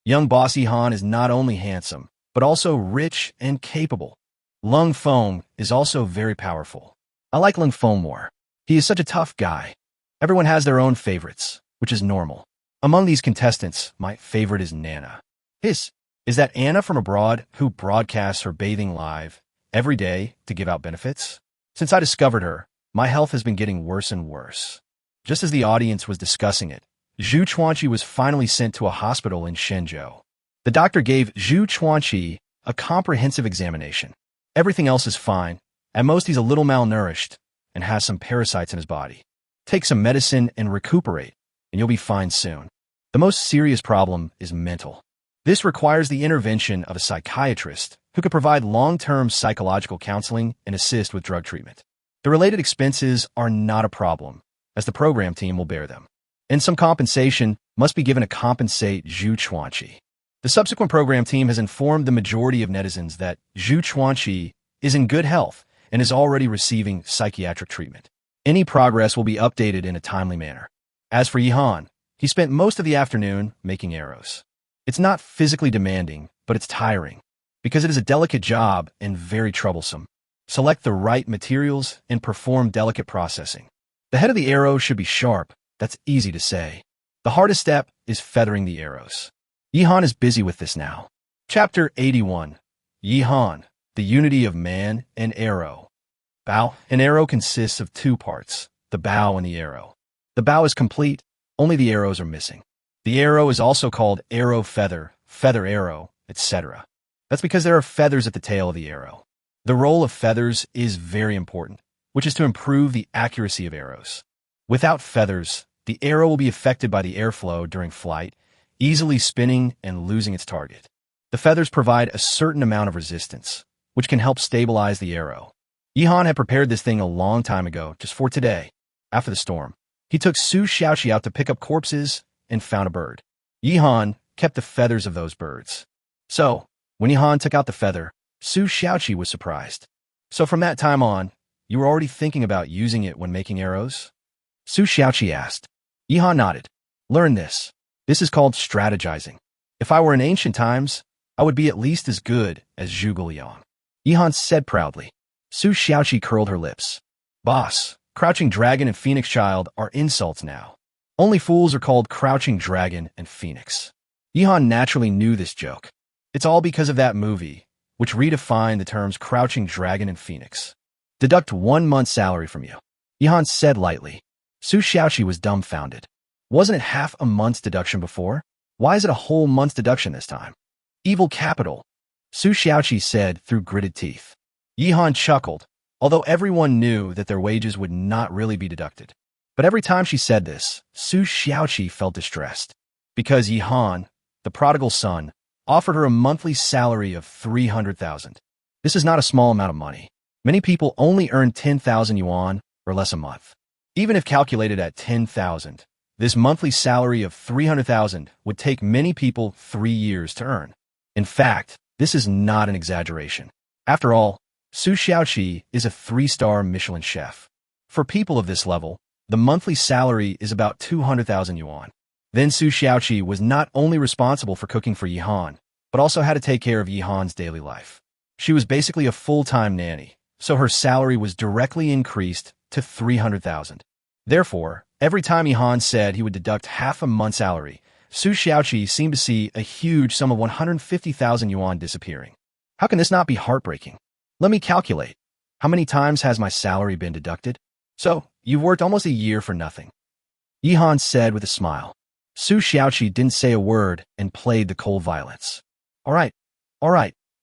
Young boss Yihan is not only handsome, but also rich and capable. Lung Feng is also very powerful. I like Lung Feng more. He is such a tough guy. Everyone has their own favorites, which is normal. Among these contestants, my favorite is Nana. Is that Anna from abroad who broadcasts her bathing live every day to give out benefits? Since I discovered her, my health has been getting worse and worse. Just as the audience was discussing it, Zhu Chuanqi was finally sent to a hospital in Shenzhou. The doctor gave Zhu Chuanqi a comprehensive examination. Everything else is fine. At most, he's a little malnourished and has some parasites in his body. Take some medicine and recuperate, and you'll be fine soon. The most serious problem is mental. This requires the intervention of a psychiatrist who could provide long-term psychological counseling and assist with drug treatment. The related expenses are not a problem, as the program team will bear them. And some compensation must be given to compensate Zhu Chuanqi. The subsequent program team has informed the majority of netizens that Zhu Chuanqi is in good health and is already receiving psychiatric treatment. Any progress will be updated in a timely manner. As for Yihan, he spent most of the afternoon making arrows. It's not physically demanding, but it's tiring, because it is a delicate job and very troublesome. Select the right materials and perform delicate processing. The head of the arrow should be sharp. That's easy to say. The hardest step is feathering the arrows. Yihan is busy with this now. Chapter 81. Yihan, the unity of man and arrow. Bow. An arrow consists of two parts, the bow and the arrow. The bow is complete, only the arrows are missing. The arrow is also called arrow feather, feather arrow, etc. That's because there are feathers at the tail of the arrow. The role of feathers is very important, which is to improve the accuracy of arrows. Without feathers, the arrow will be affected by the airflow during flight, easily spinning and losing its target. The feathers provide a certain amount of resistance, which can help stabilize the arrow. Yihan had prepared this thing a long time ago, just for today. After the storm, he took Su Xiaoqi out to pick up corpses and found a bird. Yihan kept the feathers of those birds. So, when Yihan took out the feather, Su Xiaoqi was surprised. So from that time on, you were already thinking about using it when making arrows? Su Xiaoqi asked. Yihan nodded. Learn this. This is called strategizing. If I were in ancient times, I would be at least as good as Zhuge Liang. Yihan said proudly. Su Xiaoqi curled her lips. Boss, crouching dragon and phoenix child are insults now. Only fools are called crouching dragon and phoenix. Yihan naturally knew this joke. It's all because of that movie, which redefined the terms crouching dragon and phoenix. Deduct 1 month's salary from you. Yihan said lightly. Su Xiaoqi was dumbfounded. Wasn't it half a month's deduction before? Why is it a whole month's deduction this time? Evil capital, Su Xiaoqi said through gritted teeth. Yihan chuckled, although everyone knew that their wages would not really be deducted. But every time she said this, Su Xiaoqi felt distressed, because Yihan, the prodigal son, offered her a monthly salary of 300,000. This is not a small amount of money. Many people only earn 10,000 yuan or less a month. Even if calculated at 10,000, this monthly salary of 300,000 would take many people 3 years to earn. In fact, this is not an exaggeration. After all, Su Xiaoqi is a 3-star Michelin chef. For people of this level, the monthly salary is about 200,000 yuan. Then Su Xiaoqi was not only responsible for cooking for Yihan, but also had to take care of Yihan's daily life. She was basically a full-time nanny, so her salary was directly increased to 300,000. Therefore, every time Yihan said he would deduct half a month's salary, Su Xiaoqi seemed to see a huge sum of 150,000 yuan disappearing. How can this not be heartbreaking? Let me calculate. How many times has my salary been deducted? So, you've worked almost a year for nothing. Yihan said with a smile. Su Xiaoqi didn't say a word and played the cold violence. All right.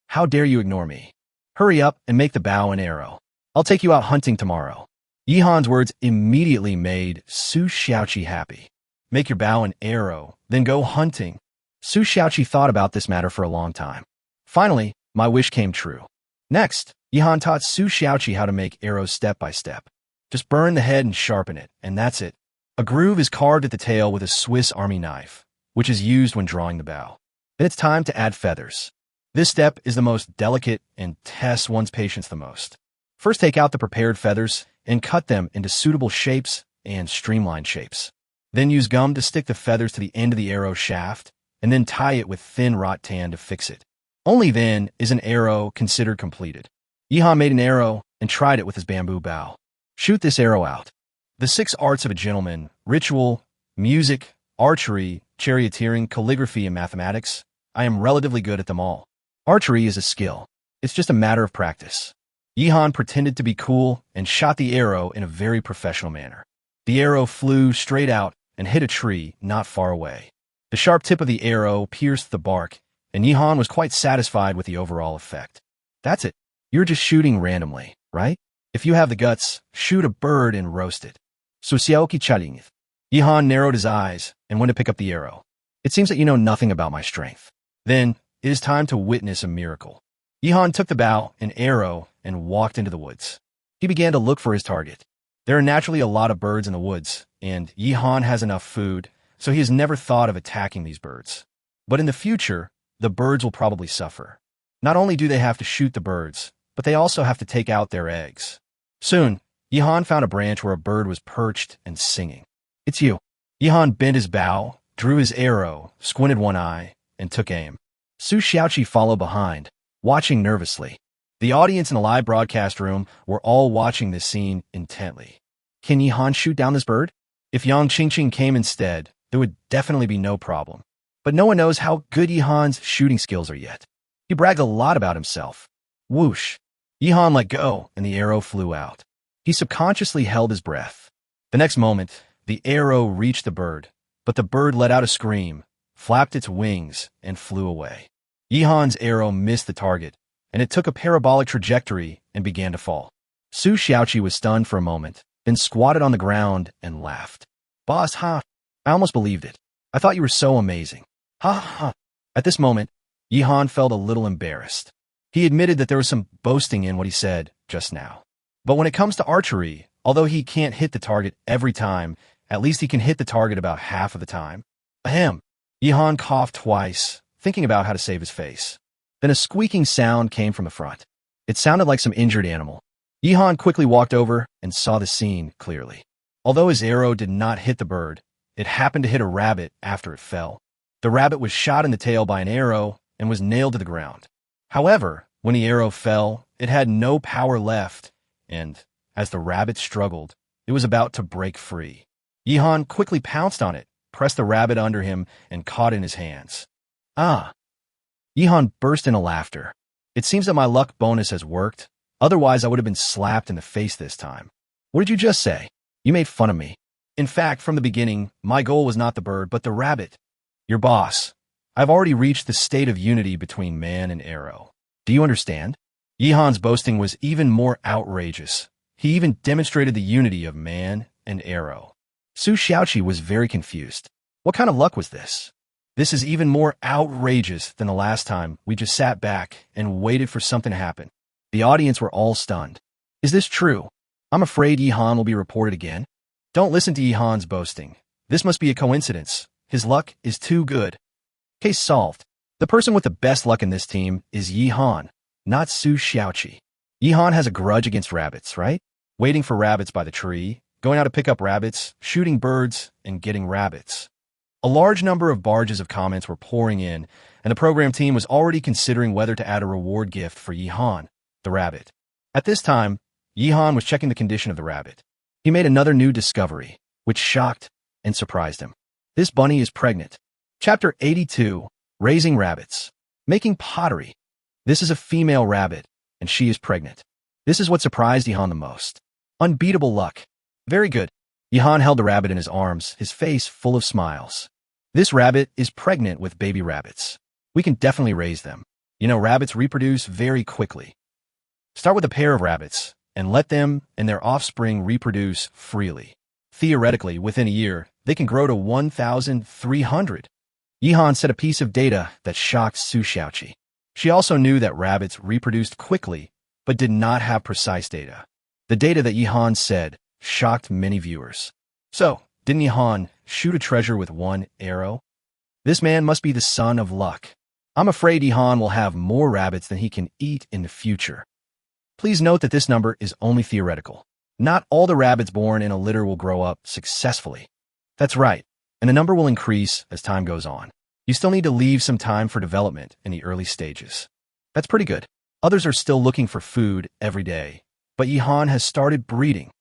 How dare you ignore me? Hurry up and make the bow and arrow. I'll take you out hunting tomorrow. Yihan's words immediately made Su Xiaoqi happy. Make your bow and arrow, then go hunting. Su Xiaoqi thought about this matter for a long time. Finally, my wish came true. Next, Yihan taught Su Xiaoqi how to make arrows step by step. Just burn the head and sharpen it, and that's it. A groove is carved at the tail with a Swiss Army knife, which is used when drawing the bow. Then it's time to add feathers. This step is the most delicate and tests one's patience the most. First, take out the prepared feathers and cut them into suitable shapes and streamlined shapes. Then use gum to stick the feathers to the end of the arrow shaft, and then tie it with thin rattan to fix it. Only then is an arrow considered completed. Yihan made an arrow and tried it with his bamboo bow. Shoot this arrow out. The 6 arts of a gentleman, ritual, music, archery, charioteering, calligraphy, and mathematics, I am relatively good at them all. Archery is a skill. It's just a matter of practice. Yihan pretended to be cool and shot the arrow in a very professional manner. The arrow flew straight out and hit a tree not far away. The sharp tip of the arrow pierced the bark, and Yihan was quite satisfied with the overall effect. That's it. You're just shooting randomly, right? If you have the guts, shoot a bird and roast it. Susioki Chalinith. Yihan narrowed his eyes and went to pick up the arrow. It seems that you know nothing about my strength. Then, it is time to witness a miracle. Yihan took the bow and arrow and walked into the woods. He began to look for his target. There are naturally a lot of birds in the woods, and Yihan has enough food, so he has never thought of attacking these birds. But in the future, the birds will probably suffer. Not only do they have to shoot the birds, but they also have to take out their eggs. Soon, Yihan found a branch where a bird was perched and singing. "It's you." Yihan bent his bow, drew his arrow, squinted one eye, and took aim. Su Xiaoqi followed behind, watching nervously. The audience in the live broadcast room were all watching this scene intently. Can Yihan shoot down this bird? If Yang Qingqing came instead, there would definitely be no problem. But no one knows how good Yihan's shooting skills are yet. He bragged a lot about himself. Whoosh! Yihan let go, and the arrow flew out. He subconsciously held his breath. The next moment, the arrow reached the bird, but the bird let out a scream, flapped its wings, and flew away. Yihan's arrow missed the target, and it took a parabolic trajectory and began to fall. Su Xiaoqi was stunned for a moment, then squatted on the ground and laughed. Boss, ha! I almost believed it. I thought you were so amazing. Ha ha! At this moment, Yihan felt a little embarrassed. He admitted that there was some boasting in what he said just now. But when it comes to archery, although he can't hit the target every time, at least he can hit the target about half of the time. Ahem! Yihan coughed twice, thinking about how to save his face. Then a squeaking sound came from the front. It sounded like some injured animal. Yihan quickly walked over and saw the scene clearly. Although his arrow did not hit the bird, it happened to hit a rabbit after it fell. The rabbit was shot in the tail by an arrow and was nailed to the ground. However, when the arrow fell, it had no power left, and, as the rabbit struggled, it was about to break free. Yihan quickly pounced on it, pressed the rabbit under him, and caught it in his hands. Ah! Yihan burst into laughter. It seems that my luck bonus has worked. Otherwise, I would have been slapped in the face this time. What did you just say? You made fun of me. In fact, from the beginning, my goal was not the bird, but the rabbit. Your boss. I've already reached the state of unity between man and arrow. Do you understand? Yihan's boasting was even more outrageous. He even demonstrated the unity of man and arrow. Su Xiaoqi was very confused. What kind of luck was this? This is even more outrageous than the last time we just sat back and waited for something to happen. The audience were all stunned. Is this true? I'm afraid Yihan will be reported again. Don't listen to Yihan's boasting. This must be a coincidence. His luck is too good. Case solved. The person with the best luck in this team is Yihan, not Su Xiaoqi. Yihan has a grudge against rabbits, right? Waiting for rabbits by the tree, going out to pick up rabbits, shooting birds, and getting rabbits. A large number of barges of comments were pouring in, and the program team was already considering whether to add a reward gift for Yihan, the rabbit. At this time, Yihan was checking the condition of the rabbit. He made another new discovery, which shocked and surprised him. This bunny is pregnant. Chapter 82, Raising Rabbits. Making pottery. This is a female rabbit, and she is pregnant. This is what surprised Yihan the most. Unbeatable luck. Very good. Yihan held the rabbit in his arms, his face full of smiles. This rabbit is pregnant with baby rabbits. We can definitely raise them. You know, rabbits reproduce very quickly. Start with a pair of rabbits, and let them and their offspring reproduce freely. Theoretically, within a year, they can grow to 1,300. Yihan said a piece of data that shocked Su Xiaoqi. She also knew that rabbits reproduced quickly, but did not have precise data. The data that Yihan said shocked many viewers. So, didn't Yihan shoot a treasure with one arrow? This man must be the son of luck. I'm afraid Yihan will have more rabbits than he can eat in the future. Please note that this number is only theoretical. Not all the rabbits born in a litter will grow up successfully. That's right, and the number will increase as time goes on. You still need to leave some time for development in the early stages. That's pretty good. Others are still looking for food every day, but Yihan has started breeding.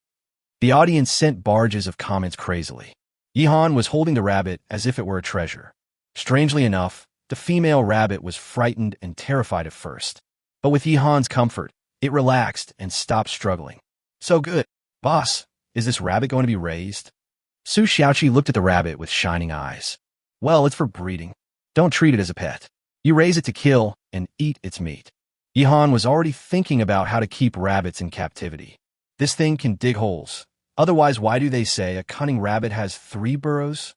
The audience sent barges of comments crazily. Yihan was holding the rabbit as if it were a treasure. Strangely enough, the female rabbit was frightened and terrified at first. But with Yihan's comfort, it relaxed and stopped struggling. So good. Boss, is this rabbit going to be raised? Su Xiaoqi looked at the rabbit with shining eyes. Well, it's for breeding. Don't treat it as a pet. You raise it to kill and eat its meat. Yihan was already thinking about how to keep rabbits in captivity. This thing can dig holes. Otherwise, why do they say a cunning rabbit has 3 burrows?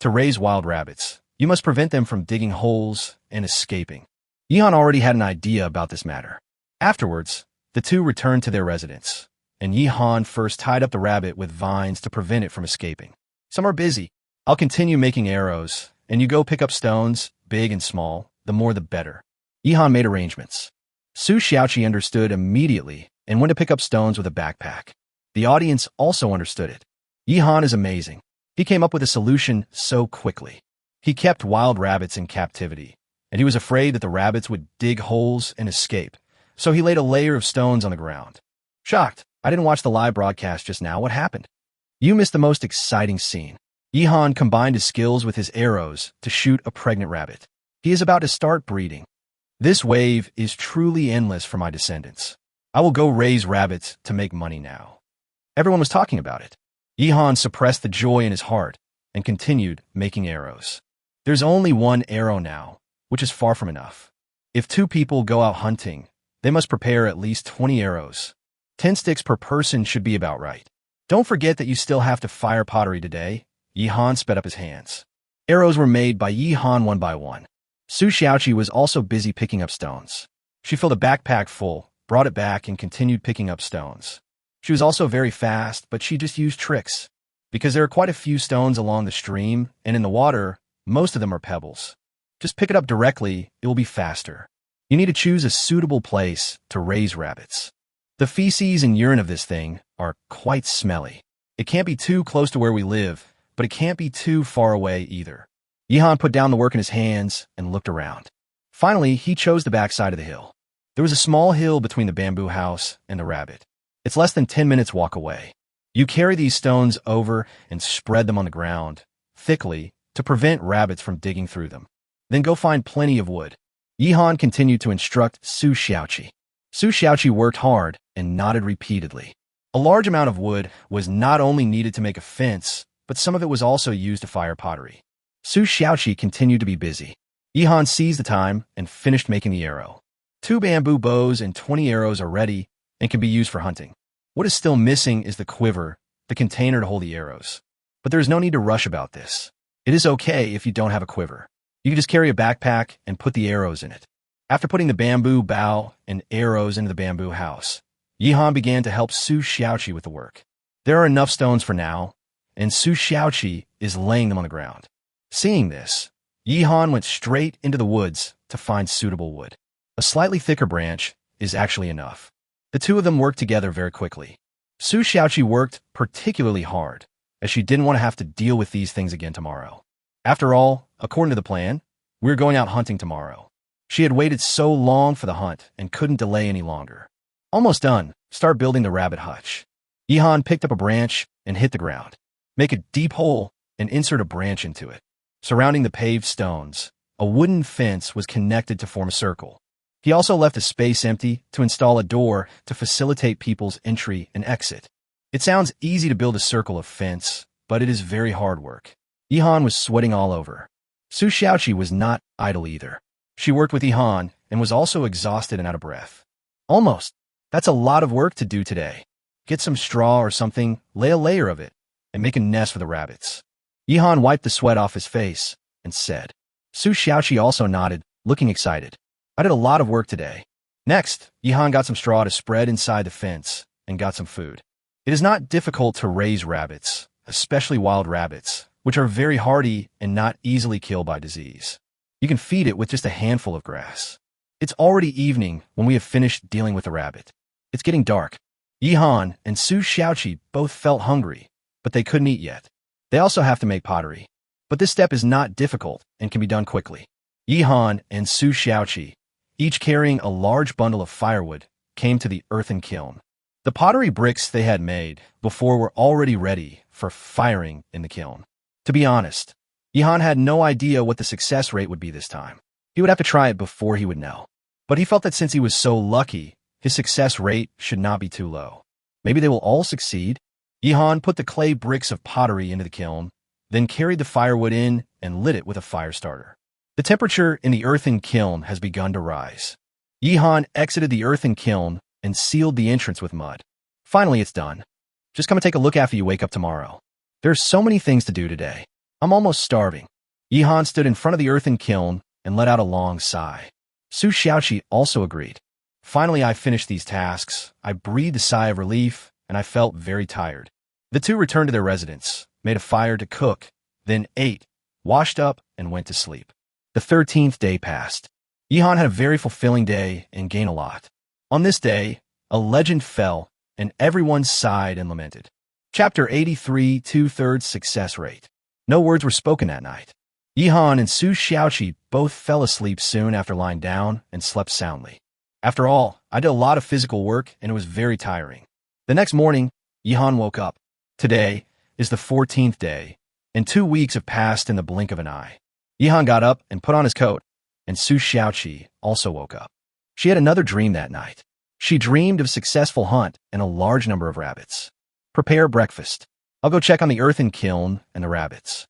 To raise wild rabbits, you must prevent them from digging holes and escaping. Yihan already had an idea about this matter. Afterwards, the two returned to their residence, and Yihan first tied up the rabbit with vines to prevent it from escaping. Some are busy. I'll continue making arrows, and you go pick up stones, big and small. the more the better. Yihan made arrangements. Su Xiaoqi understood immediately and went to pick up stones with a backpack. The audience also understood it. Yihan is amazing. He came up with a solution so quickly. He kept wild rabbits in captivity, and he was afraid that the rabbits would dig holes and escape, so he laid a layer of stones on the ground. Shocked, I didn't watch the live broadcast just now. What happened? You missed the most exciting scene. Yihan combined his skills with his arrows to shoot a pregnant rabbit. He is about to start breeding. This wave is truly endless for my descendants. I will go raise rabbits to make money now. Everyone was talking about it. Yihan suppressed the joy in his heart and continued making arrows. There's only one arrow now, which is far from enough. If 2 people go out hunting, they must prepare at least 20 arrows. 10 sticks per person should be about right. Don't forget that you still have to fire pottery today. Yihan sped up his hands. Arrows were made by Yihan one by one. Su Xiaoqi was also busy picking up stones. She filled a backpack full, brought it back, and continued picking up stones. She was also very fast, but she just used tricks. Because there are quite a few stones along the stream, and in the water, most of them are pebbles. Just pick it up directly, it will be faster. You need to choose a suitable place to raise rabbits. The feces and urine of this thing are quite smelly. It can't be too close to where we live, but it can't be too far away either. Yihan put down the work in his hands and looked around. Finally, he chose the backside of the hill. There was a small hill between the bamboo house and the rabbit. It's less than 10 minutes walk away. You carry these stones over and spread them on the ground, thickly, to prevent rabbits from digging through them. Then go find plenty of wood. Yihan continued to instruct Su Xiaoqi. Su Xiaoqi worked hard and nodded repeatedly. A large amount of wood was not only needed to make a fence, but some of it was also used to fire pottery. Su Xiaoqi continued to be busy. Yihan seized the time and finished making the arrow. 2 bamboo bows and 20 arrows are ready and can be used for hunting. What is still missing is the quiver, the container to hold the arrows. But there is no need to rush about this. It is okay if you don't have a quiver. You can just carry a backpack and put the arrows in it. After putting the bamboo bow and arrows into the bamboo house, Yihan began to help Su Xiaoqi with the work. There are enough stones for now, and Su Xiaoqi is laying them on the ground. Seeing this, Yihan went straight into the woods to find suitable wood. A slightly thicker branch is actually enough. The 2 of them worked together very quickly. Su Xiaoqi worked particularly hard, as she didn't want to have to deal with these things again tomorrow. After all, according to the plan, we were going out hunting tomorrow. She had waited so long for the hunt and couldn't delay any longer. Almost done. Start building the rabbit hutch. Yihan picked up a branch and hit the ground. Make a deep hole and insert a branch into it. Surrounding the paved stones, a wooden fence was connected to form a circle. He also left a space empty to install a door to facilitate people's entry and exit. It sounds easy to build a circle of fence, but it is very hard work. Yihan was sweating all over. Su Xiaoqi was not idle either. She worked with Yihan and was also exhausted and out of breath. Almost. That's a lot of work to do today. Get some straw or something, lay a layer of it, and make a nest for the rabbits. Yihan wiped the sweat off his face and said. Su Xiaoqi also nodded, looking excited. I did a lot of work today. Next, Yihan got some straw to spread inside the fence and got some food. It is not difficult to raise rabbits, especially wild rabbits, which are very hardy and not easily killed by disease. You can feed it with just a handful of grass. It's already evening when we have finished dealing with the rabbit. It's getting dark. Yihan and Su Xiaoqi both felt hungry, but they couldn't eat yet. They also have to make pottery. But this step is not difficult and can be done quickly. Yihan and Su Xiaoqi, each carrying a large bundle of firewood, came to the earthen kiln. The pottery bricks they had made before were already ready for firing in the kiln. To be honest, Yihan had no idea what the success rate would be this time. He would have to try it before he would know. But he felt that since he was so lucky, his success rate should not be too low. Maybe they will all succeed. Yihan put the clay bricks of pottery into the kiln, then carried the firewood in and lit it with a fire starter. The temperature in the earthen kiln has begun to rise. Yihan exited the earthen kiln and sealed the entrance with mud. Finally, it's done. Just come and take a look after you wake up tomorrow. There's so many things to do today. I'm almost starving. Yihan stood in front of the earthen kiln and let out a long sigh. Su Xiaoqi also agreed. Finally, I finished these tasks. I breathed a sigh of relief, and I felt very tired. The 2 returned to their residence, made a fire to cook, then ate, washed up, and went to sleep. The 13th day passed. Yihan had a very fulfilling day and gained a lot. On this day, a legend fell, and everyone sighed and lamented. Chapter 83, 2/3 success rate. No words were spoken that night. Yihan and Su Xiaoqi both fell asleep soon after lying down and slept soundly. After all, I did a lot of physical work and it was very tiring. The next morning, Yihan woke up. Today is the 14th day, and 2 weeks have passed in the blink of an eye. Yihan got up and put on his coat, and Su Xiaoqi also woke up. She had another dream that night. She dreamed of a successful hunt and a large number of rabbits. Prepare breakfast. I'll go check on the earthen kiln and the rabbits.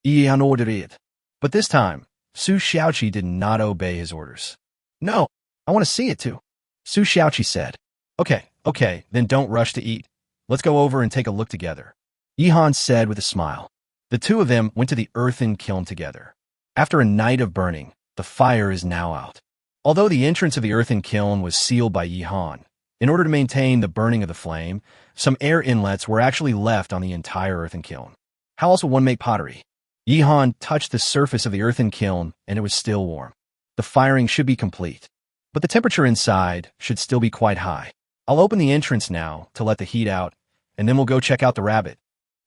Yihan ordered it. But this time, Su Xiaoqi did not obey his orders. No, I want to see it too. Su Xiaoqi said. Okay, then don't rush to eat. Let's go over and take a look together. Yihan said with a smile. The two of them went to the earthen kiln together. After a night of burning, the fire is now out. Although the entrance of the earthen kiln was sealed by Yihan, in order to maintain the burning of the flame, some air inlets were actually left on the entire earthen kiln. How else would one make pottery? Yihan touched the surface of the earthen kiln, and it was still warm. The firing should be complete, but the temperature inside should still be quite high. I'll open the entrance now to let the heat out, and then we'll go check out the rabbit.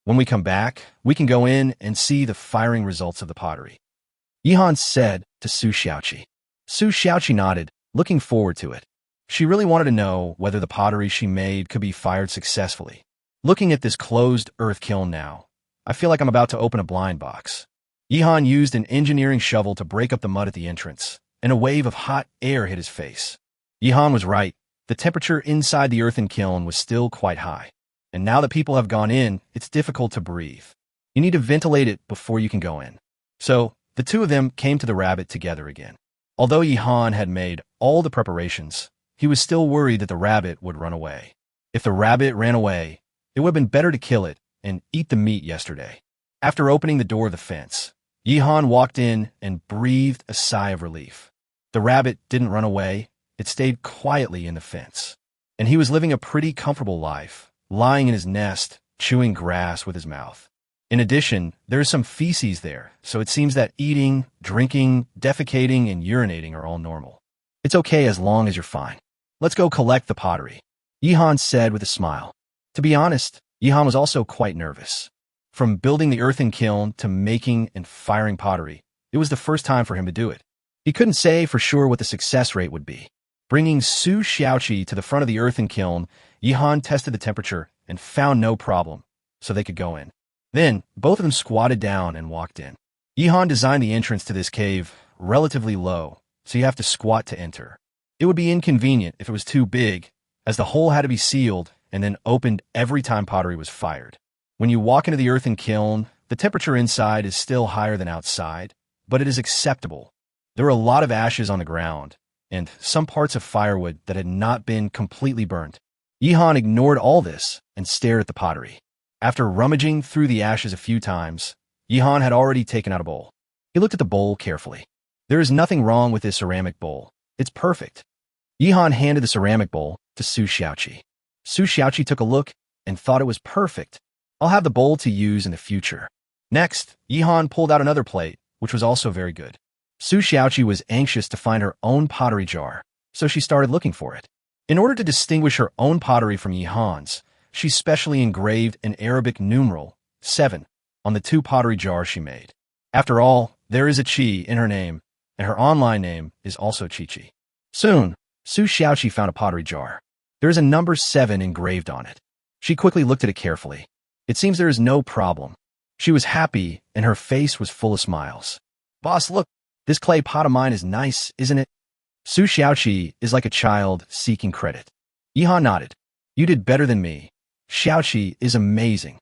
When we come back, we can go in and see the firing results of the pottery. Yihan said to Su Xiaoqi. Su Xiaoqi nodded, looking forward to it. She really wanted to know whether the pottery she made could be fired successfully. Looking at this closed earth kiln now, I feel like I'm about to open a blind box. Yihan used an engineering shovel to break up the mud at the entrance, and a wave of hot air hit his face. Yihan was right. The temperature inside the earthen kiln was still quite high. And now that people have gone in, it's difficult to breathe. You need to ventilate it before you can go in. So, the two of them came to the rabbit together again. Although Yihan had made all the preparations, he was still worried that the rabbit would run away. If the rabbit ran away, it would have been better to kill it and eat the meat yesterday. After opening the door of the fence, Yihan walked in and breathed a sigh of relief. The rabbit didn't run away. It stayed quietly in the fence. And he was living a pretty comfortable life, lying in his nest, chewing grass with his mouth. In addition, there is some feces there, so it seems that eating, drinking, defecating, and urinating are all normal. It's okay as long as you're fine. Let's go collect the pottery, Yihan said with a smile. To be honest, Yihan was also quite nervous. From building the earthen kiln to making and firing pottery, it was the first time for him to do it. He couldn't say for sure what the success rate would be. Bringing Su Xiaoqi to the front of the earthen kiln, Yihan tested the temperature and found no problem, so they could go in. Then, both of them squatted down and walked in. Yihan designed the entrance to this cave relatively low, so you have to squat to enter. It would be inconvenient if it was too big, as the hole had to be sealed and then opened every time pottery was fired. When you walk into the earthen kiln, the temperature inside is still higher than outside, but it is acceptable. There were a lot of ashes on the ground, and some parts of firewood that had not been completely burnt. Yihan ignored all this and stared at the pottery. After rummaging through the ashes a few times, Yihan had already taken out a bowl. He looked at the bowl carefully. There is nothing wrong with this ceramic bowl. It's perfect. Yihan handed the ceramic bowl to Su Xiaoqi. Su Xiaoqi took a look and thought it was perfect. I'll have the bowl to use in the future. Next, Yihan pulled out another plate, which was also very good. Su Xiaoqi was anxious to find her own pottery jar, so she started looking for it. In order to distinguish her own pottery from Yihan's, she specially engraved an Arabic numeral, 7, on the 2 pottery jars she made. After all, there is a Chi in her name, and her online name is also Chi-Chi. Soon, Su Xiaoqi found a pottery jar. There is a number 7 engraved on it. She quickly looked at it carefully. It seems there is no problem. She was happy, and her face was full of smiles. Boss, look, this clay pot of mine is nice, isn't it? Su Xiaoqi is like a child seeking credit. Yihan nodded. You did better than me. Xiaoqi is amazing,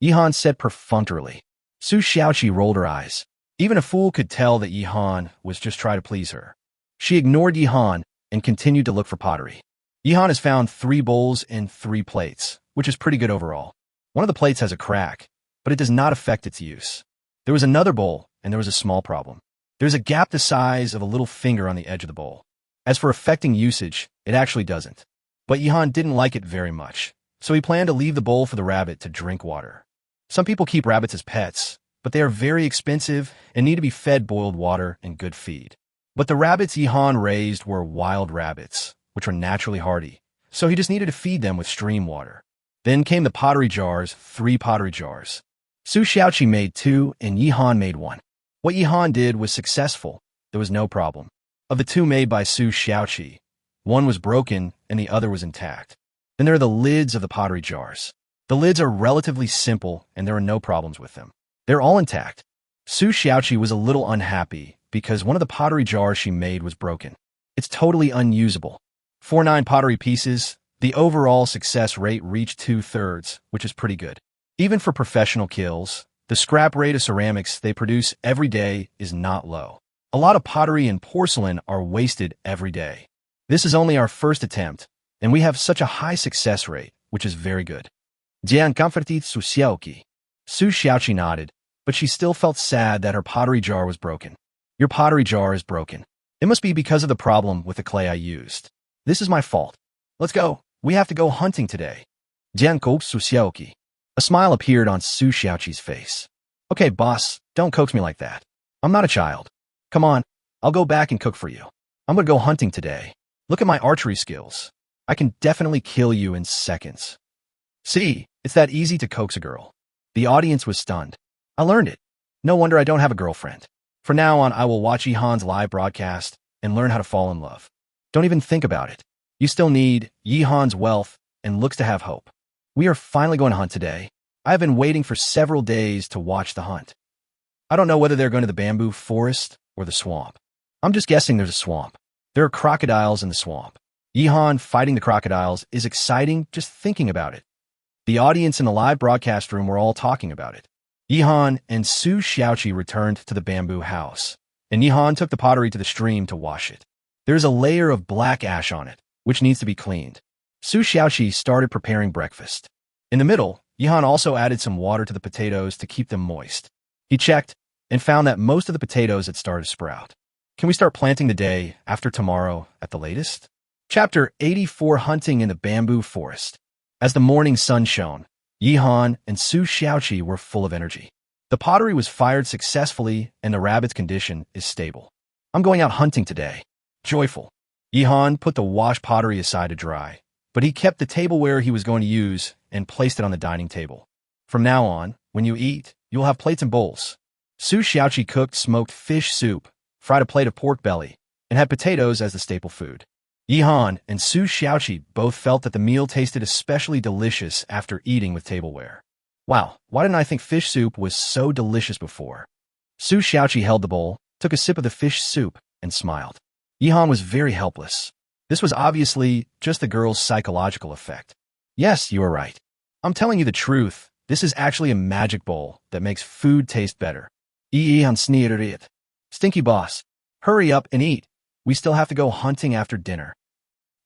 Yihan said perfunctorily. Su Xiaoqi rolled her eyes. Even a fool could tell that Yihan was just trying to please her. She ignored Yihan and continued to look for pottery. Yihan has found 3 bowls and 3 plates, which is pretty good overall. One of the plates has a crack, but it does not affect its use. There was another bowl, and there was a small problem. There's a gap the size of a little finger on the edge of the bowl. As for affecting usage, it actually doesn't. But Yihan didn't like it very much, so he planned to leave the bowl for the rabbit to drink water. Some people keep rabbits as pets, but they are very expensive and need to be fed boiled water and good feed. But the rabbits Yihan raised were wild rabbits, which were naturally hardy, so he just needed to feed them with stream water. Then came the pottery jars, 3 pottery jars. Su Xiaoqi made 2 and Yihan made 1. What Yihan did was successful. There was no problem. Of the 2 made by Su Xiaoqi, one was broken and the other was intact. Then there are the lids of the pottery jars. The lids are relatively simple and there are no problems with them. They're all intact. Su Xiaoqi was a little unhappy because one of the pottery jars she made was broken. It's totally unusable. For 9 pottery pieces, the overall success rate reached 2/3, which is pretty good. Even for professional kills, the scrap rate of ceramics they produce every day is not low. A lot of pottery and porcelain are wasted every day. This is only our first attempt, and we have such a high success rate, which is very good. Jian comforted Su Xiaoqi. Su Xiaoqi nodded, but she still felt sad that her pottery jar was broken. Your pottery jar is broken. It must be because of the problem with the clay I used. This is my fault. Let's go. We have to go hunting today. Jian coaxed Su Xiaoqi. A smile appeared on Su Xiaoqi's face. Okay, boss, don't coax me like that. I'm not a child. Come on, I'll go back and cook for you. I'm gonna go hunting today. Look at my archery skills. I can definitely kill you in seconds. See, it's that easy to coax a girl. The audience was stunned. I learned it. No wonder I don't have a girlfriend. From now on, I will watch Yihan's live broadcast and learn how to fall in love. Don't even think about it. You still need Yihan's wealth and looks to have hope. We are finally going to hunt today. I have been waiting for several days to watch the hunt. I don't know whether they're going to the bamboo forest or the swamp. I'm just guessing there's a swamp. There are crocodiles in the swamp. Yihan fighting the crocodiles is exciting just thinking about it. The audience in the live broadcast room were all talking about it. Yihan and Su Xiaoqi returned to the bamboo house, and Yihan took the pottery to the stream to wash it. There is a layer of black ash on it, which needs to be cleaned. Su Xiaoqi started preparing breakfast. In the middle, Yihan also added some water to the potatoes to keep them moist. He checked and found that most of the potatoes had started to sprout. Can we start planting the day after tomorrow at the latest? Chapter 84, Hunting in the Bamboo Forest. As the morning sun shone, Yihan and Su Xiaoqi were full of energy. The pottery was fired successfully and the rabbit's condition is stable. I'm going out hunting today. Joyful. Yihan put the washed pottery aside to dry, but he kept the tableware he was going to use and placed it on the dining table. From now on, when you eat, you'll have plates and bowls. Su Xiaoqi cooked smoked fish soup, fried a plate of pork belly, and had potatoes as the staple food. Yihan and Su Xiaoqi both felt that the meal tasted especially delicious after eating with tableware. Wow, why didn't I think fish soup was so delicious before? Su Xiaoqi held the bowl, took a sip of the fish soup, and smiled. Yihan was very helpless. This was obviously just the girl's psychological effect. Yes, you are right. I'm telling you the truth. This is actually a magic bowl that makes food taste better. Yihan sneered it. Stinky boss, hurry up and eat. We still have to go hunting after dinner.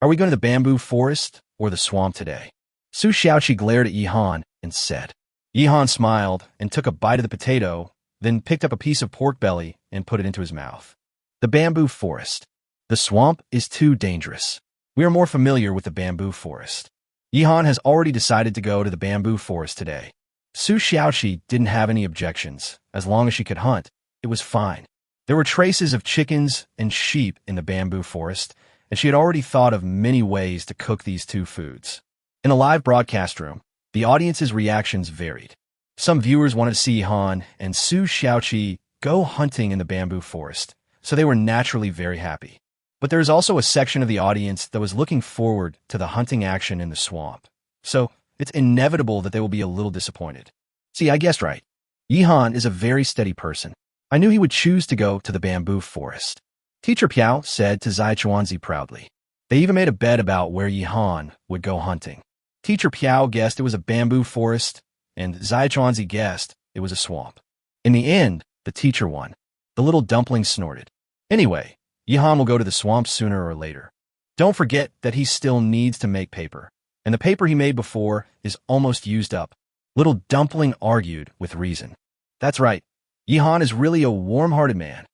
Are we going to the bamboo forest or the swamp today? Su Xiaoqi glared at Yihan and said. Yihan smiled and took a bite of the potato, then picked up a piece of pork belly and put it into his mouth. The bamboo forest. The swamp is too dangerous. We are more familiar with the bamboo forest. Yihan has already decided to go to the bamboo forest today. Su Xiaoqi didn't have any objections. As long as she could hunt, it was fine. There were traces of chickens and sheep in the bamboo forest, and she had already thought of many ways to cook these 2 foods. In a live broadcast room, the audience's reactions varied. Some viewers wanted to see Yihan and Su Xiaoqi go hunting in the bamboo forest, so they were naturally very happy. But there is also a section of the audience that was looking forward to the hunting action in the swamp, so it's inevitable that they will be a little disappointed. See, I guessed right. Yihan is a very steady person. I knew he would choose to go to the bamboo forest. Teacher Piao said to Zai Chuanzi proudly. They even made a bet about where Yihan would go hunting. Teacher Piao guessed it was a bamboo forest, and Zai Chuanzi guessed it was a swamp. In the end, the teacher won. The little dumpling snorted. Anyway, Yihan will go to the swamp sooner or later. Don't forget that he still needs to make paper, and the paper he made before is almost used up. Little dumpling argued with reason. That's right. Yihan is really a warm-hearted man.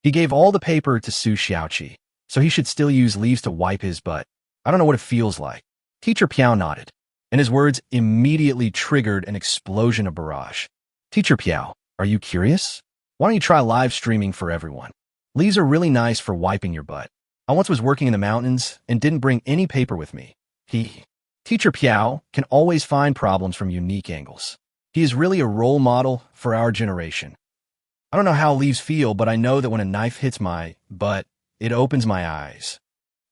He gave all the paper to Su Xiaoqi, so he should still use leaves to wipe his butt. I don't know what it feels like. Teacher Piao nodded, and his words immediately triggered an explosion of barrage. Teacher Piao, are you curious? Why don't you try live streaming for everyone? Leaves are really nice for wiping your butt. I once was working in the mountains and didn't bring any paper with me. Teacher Piao can always find problems from unique angles. He is really a role model for our generation. I don't know how leaves feel, but I know that when a knife hits my butt, it opens my eyes.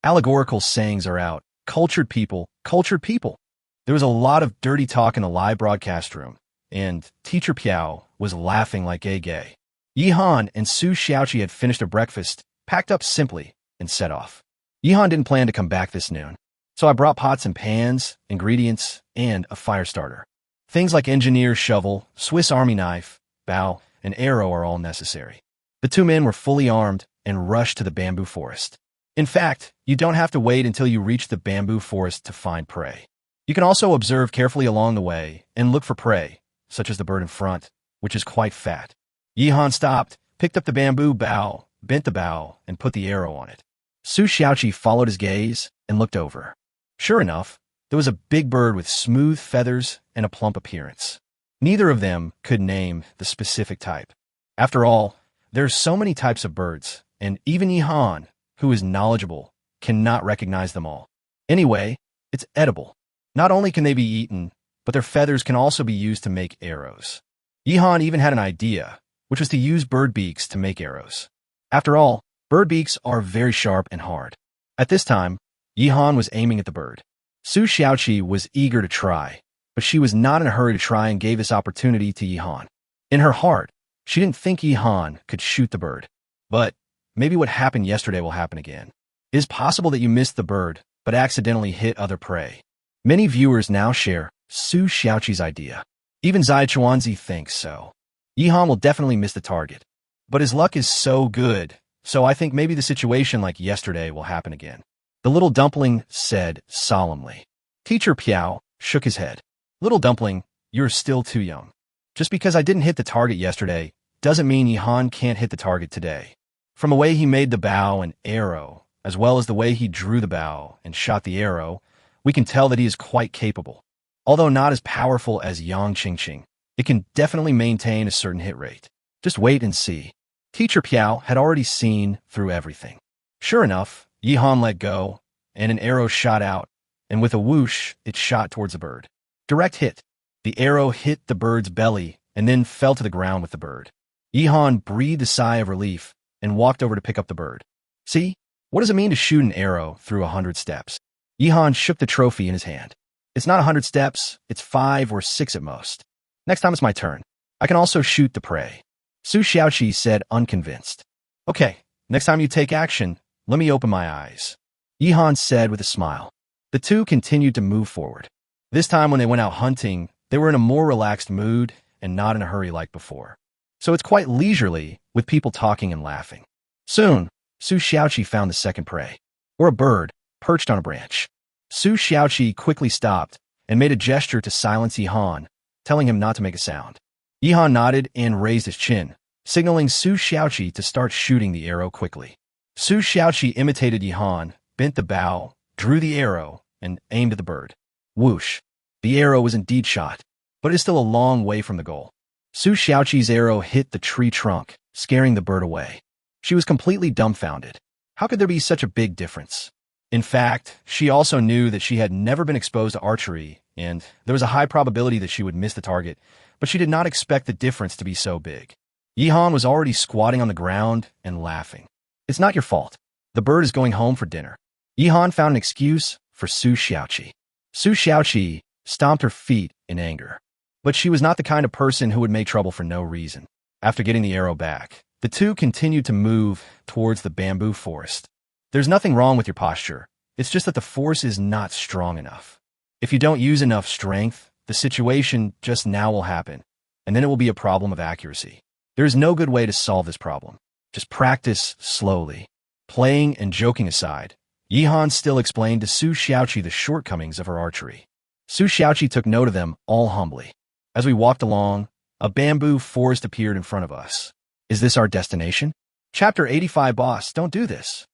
Allegorical sayings are out. Cultured people, cultured people. There was a lot of dirty talk in the live broadcast room, and Teacher Piao was laughing like a gay. Yihan and Su Xiaoqi had finished their breakfast, packed up simply, and set off. Yihan didn't plan to come back this noon, so I brought pots and pans, ingredients, and a fire starter. Things like engineer's shovel, Swiss Army knife, bow, and arrow are all necessary. The two men were fully armed and rushed to the bamboo forest. In fact, you don't have to wait until you reach the bamboo forest to find prey. You can also observe carefully along the way and look for prey, such as the bird in front, which is quite fat. Yihan stopped, picked up the bamboo bough, bent the bough, and put the arrow on it. Su Xiaoqi followed his gaze and looked over. Sure enough, there was a big bird with smooth feathers and a plump appearance. Neither of them could name the specific type. After all, there are so many types of birds, and even Yihan, who is knowledgeable, cannot recognize them all. Anyway, it's edible. Not only can they be eaten, but their feathers can also be used to make arrows. Yihan even had an idea, which was to use bird beaks to make arrows. After all, bird beaks are very sharp and hard. At this time, Yihan was aiming at the bird. Su Xiaoqi was eager to try, but she was not in a hurry to try and gave this opportunity to Yihan. In her heart, she didn't think Yihan could shoot the bird. But maybe what happened yesterday will happen again. It is possible that you missed the bird, but accidentally hit other prey. Many viewers now share Su Xiaoqi's idea. Even Zai Chuanzi thinks so. Yihan will definitely miss the target. But his luck is so good, so I think maybe the situation like yesterday will happen again. The little dumpling said solemnly. Teacher Piao shook his head. Little dumpling, you're still too young. Just because I didn't hit the target yesterday doesn't mean Yihan can't hit the target today. From the way he made the bow and arrow, as well as the way he drew the bow and shot the arrow, we can tell that he is quite capable. Although not as powerful as Yang Qingqing, it can definitely maintain a certain hit rate. Just wait and see. Teacher Piao had already seen through everything. Sure enough, Yihan let go, and an arrow shot out, and with a whoosh, it shot towards the bird. Direct hit. The arrow hit the bird's belly and then fell to the ground with the bird. Yihan breathed a sigh of relief and walked over to pick up the bird. See? What does it mean to shoot an arrow through 100 steps? Yihan shook the trophy in his hand. It's not 100 steps, it's 5 or 6 at most. Next time it's my turn. I can also shoot the prey. Su Xiaoqi said unconvinced. Okay, next time you take action, let me open my eyes. Yihan said with a smile. The two continued to move forward. This time when they went out hunting, they were in a more relaxed mood and not in a hurry like before. So it's quite leisurely, with people talking and laughing. Soon, Su Xiaoqi found the second prey, or a bird, perched on a branch. Su Xiaoqi quickly stopped and made a gesture to silence Yihan, telling him not to make a sound. Yihan nodded and raised his chin, signaling Su Xiaoqi to start shooting the arrow quickly. Su Xiaoqi imitated Yihan, bent the bow, drew the arrow, and aimed at the bird. Whoosh! The arrow was indeed shot, but it is still a long way from the goal. Su Xiaoqi's arrow hit the tree trunk, scaring the bird away. She was completely dumbfounded. How could there be such a big difference? In fact, she also knew that she had never been exposed to archery, and there was a high probability that she would miss the target, but she did not expect the difference to be so big. Yihan was already squatting on the ground and laughing. It's not your fault. The bird is going home for dinner. Yihan found an excuse for Su Xiaoqi. Su Xiaoqi stomped her feet in anger. But she was not the kind of person who would make trouble for no reason. After getting the arrow back, the two continued to move towards the bamboo forest. There's nothing wrong with your posture. It's just that the force is not strong enough. If you don't use enough strength, the situation just now will happen, and then it will be a problem of accuracy. There is no good way to solve this problem. Just practice slowly. Playing and joking aside, Yihan still explained to Su Xiaoqi the shortcomings of her archery. Su Xiaoqi took note of them all humbly. As we walked along, a bamboo forest appeared in front of us. Is this our destination? Chapter 85. Boss, don't do this.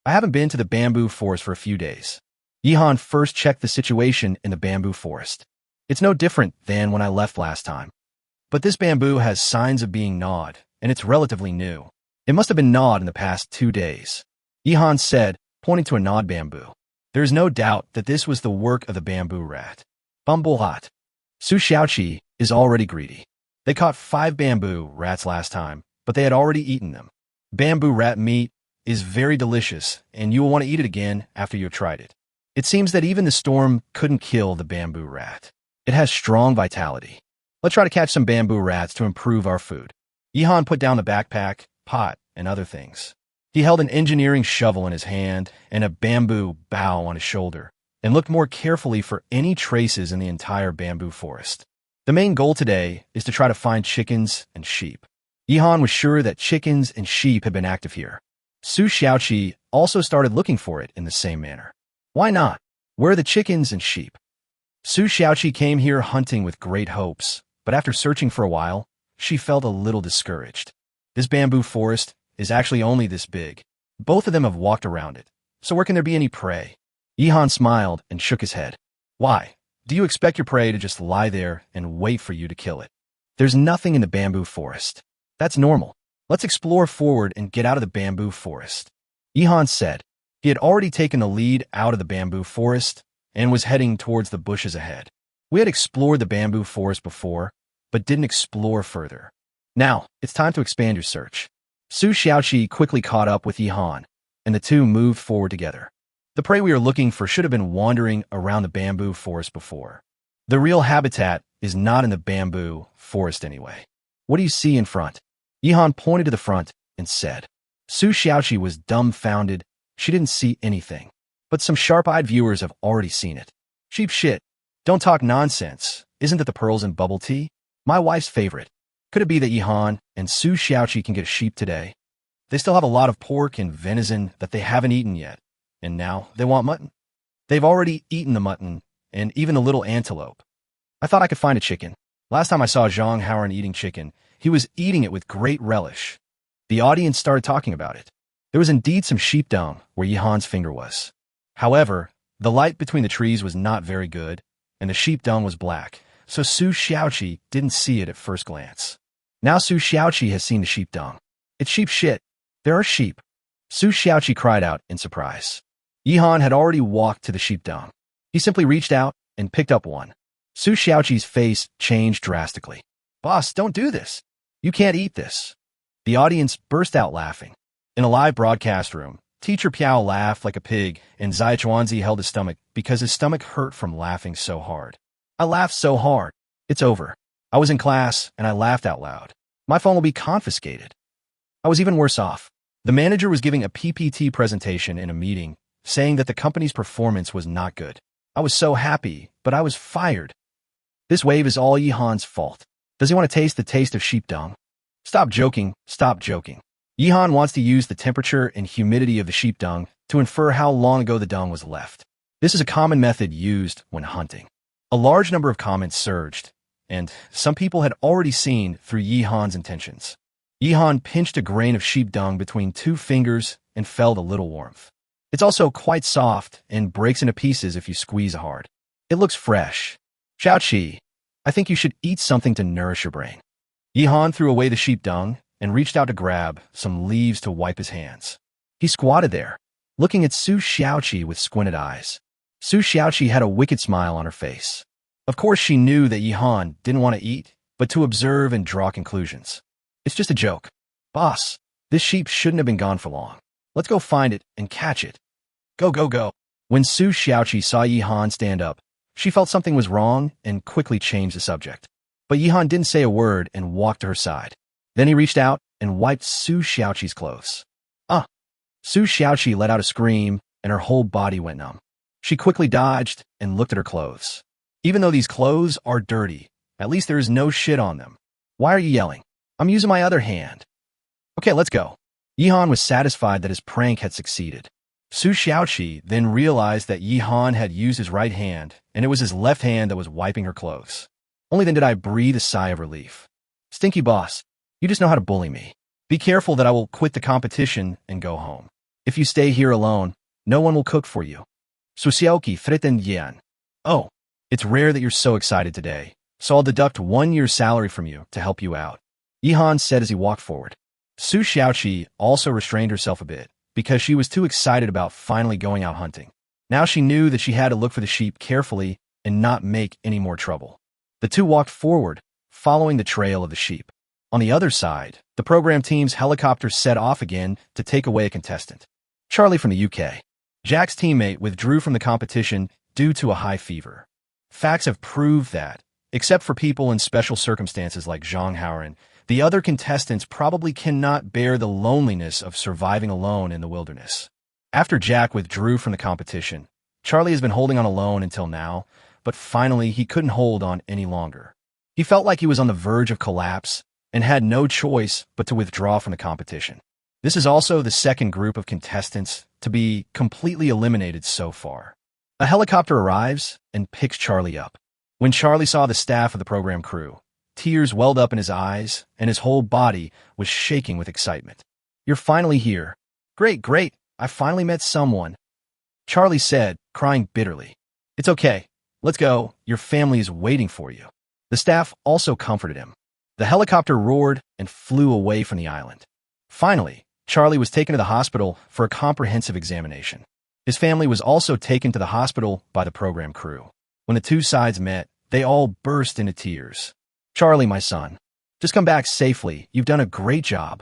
I haven't been to the bamboo forest for a few days. Yihan first checked the situation in the bamboo forest. It's no different than when I left last time. But this bamboo has signs of being gnawed, and it's relatively new. It must have been gnawed in the past 2 days. Yihan said, pointing to a gnawed bamboo. There is no doubt that this was the work of the bamboo rat. Bumblehat. Su Xiaoqi is already greedy. They caught 5 bamboo rats last time, but they had already eaten them. Bamboo rat meat is very delicious, and you will want to eat it again after you have tried it. It seems that even the storm couldn't kill the bamboo rat. It has strong vitality. Let's try to catch some bamboo rats to improve our food. Yihan put down the backpack, pot, and other things. He held an engineering shovel in his hand and a bamboo bough on his shoulder, and looked more carefully for any traces in the entire bamboo forest. The main goal today is to try to find chickens and sheep. Yihan was sure that chickens and sheep had been active here. Su Xiaoqi also started looking for it in the same manner. Why not? Where are the chickens and sheep? Su Xiaoqi came here hunting with great hopes, but after searching for a while, she felt a little discouraged. This bamboo forest is actually only this big. Both of them have walked around it, so where can there be any prey? Yihan smiled and shook his head. Why? Do you expect your prey to just lie there and wait for you to kill it? There's nothing in the bamboo forest. That's normal. Let's explore forward and get out of the bamboo forest. Yihan said. He had already taken the lead out of the bamboo forest and was heading towards the bushes ahead. We had explored the bamboo forest before, but didn't explore further. Now, it's time to expand your search. Su Xiaoqi quickly caught up with Yihan, and the two moved forward together. The prey we are looking for should have been wandering around the bamboo forest before. The real habitat is not in the bamboo forest anyway. What do you see in front? Yihan pointed to the front and said. Su Xiaoqi was dumbfounded. She didn't see anything. But some sharp-eyed viewers have already seen it. Cheap shit. Don't talk nonsense. Isn't that the pearls in bubble tea? My wife's favorite. Could it be that Yihan and Su Xiaoqi can get a sheep today? They still have a lot of pork and venison that they haven't eaten yet. And now they want mutton. They've already eaten the mutton and even the little antelope. I thought I could find a chicken. Last time I saw Zhang Haoran eating chicken, he was eating it with great relish. The audience started talking about it. There was indeed some sheep dung where Yihan's finger was. However, the light between the trees was not very good, and the sheep dung was black, so Su Xiaoqi didn't see it at first glance. Now Su Xiaoqi has seen the sheep dung. It's sheep shit. There are sheep. Su Xiaoqi cried out in surprise. Yihan had already walked to the sheep dung. He simply reached out and picked up one. Su Xiaoqi's face changed drastically. Boss, don't do this. You can't eat this. The audience burst out laughing. In a live broadcast room, Teacher Piao laughed like a pig, and Zai Chuanzi held his stomach because his stomach hurt from laughing so hard. I laughed so hard. It's over. I was in class, and I laughed out loud. My phone will be confiscated. I was even worse off. The manager was giving a PPT presentation in a meeting, saying that the company's performance was not good. I was so happy, but I was fired. This wave is all Yihan's fault. Does he want to taste the taste of sheep dung? Stop joking, stop joking. Yihan wants to use the temperature and humidity of the sheep dung to infer how long ago the dung was left. This is a common method used when hunting. A large number of comments surged, and some people had already seen through Yihan's intentions. Yihan pinched a grain of sheep dung between 2 fingers and felt a little warmth. It's also quite soft and breaks into pieces if you squeeze hard. It looks fresh. Xiaoqi, I think you should eat something to nourish your brain. Yihan threw away the sheep dung and reached out to grab some leaves to wipe his hands. He squatted there, looking at Su Xiaoqi with squinted eyes. Su Xiaoqi had a wicked smile on her face. Of course, she knew that Yihan didn't want to eat, but to observe and draw conclusions. It's just a joke. Boss, this sheep shouldn't have been gone for long. Let's go find it and catch it. Go, go, go. When Su Xiaoqi saw Yihan stand up, she felt something was wrong and quickly changed the subject. But Yihan didn't say a word and walked to her side. Then he reached out and wiped Su Xiaoqi's clothes. Su Xiaoqi let out a scream and her whole body went numb. She quickly dodged and looked at her clothes. Even though these clothes are dirty, at least there is no shit on them. Why are you yelling? I'm using my other hand. Okay, let's go. Yihan was satisfied that his prank had succeeded. Su Xiaoqi then realized that Yihan had used his right hand, and it was his left hand that was wiping her clothes. Only then did I breathe a sigh of relief. Stinky boss, you just know how to bully me. Be careful that I will quit the competition and go home. If you stay here alone, no one will cook for you. Susioki fritten yan. Oh, it's rare that you're so excited today, so I'll deduct 1 year's salary from you to help you out. Yihan said as he walked forward. Su Xiaoqi also restrained herself a bit because she was too excited about finally going out hunting. Now she knew that she had to look for the sheep carefully and not make any more trouble. The two walked forward, following the trail of the sheep. On the other side, the program team's helicopter set off again to take away a contestant. Charlie from the UK. Jack's teammate withdrew from the competition due to a high fever. Facts have proved that, except for people in special circumstances like Zhang Haoren, the other contestants probably cannot bear the loneliness of surviving alone in the wilderness. After Jack withdrew from the competition, Charlie has been holding on alone until now, but finally he couldn't hold on any longer. He felt like he was on the verge of collapse and had no choice but to withdraw from the competition. This is also the second group of contestants to be completely eliminated so far. A helicopter arrives and picks Charlie up. When Charlie saw the staff of the program crew, tears welled up in his eyes and his whole body was shaking with excitement. "You're finally here. Great, great. I finally met someone," Charlie said, crying bitterly. "It's okay. Let's go. Your family is waiting for you." The staff also comforted him. The helicopter roared and flew away from the island. Finally, Charlie was taken to the hospital for a comprehensive examination. His family was also taken to the hospital by the program crew. When the two sides met, they all burst into tears. "Charlie, my son, just come back safely. You've done a great job."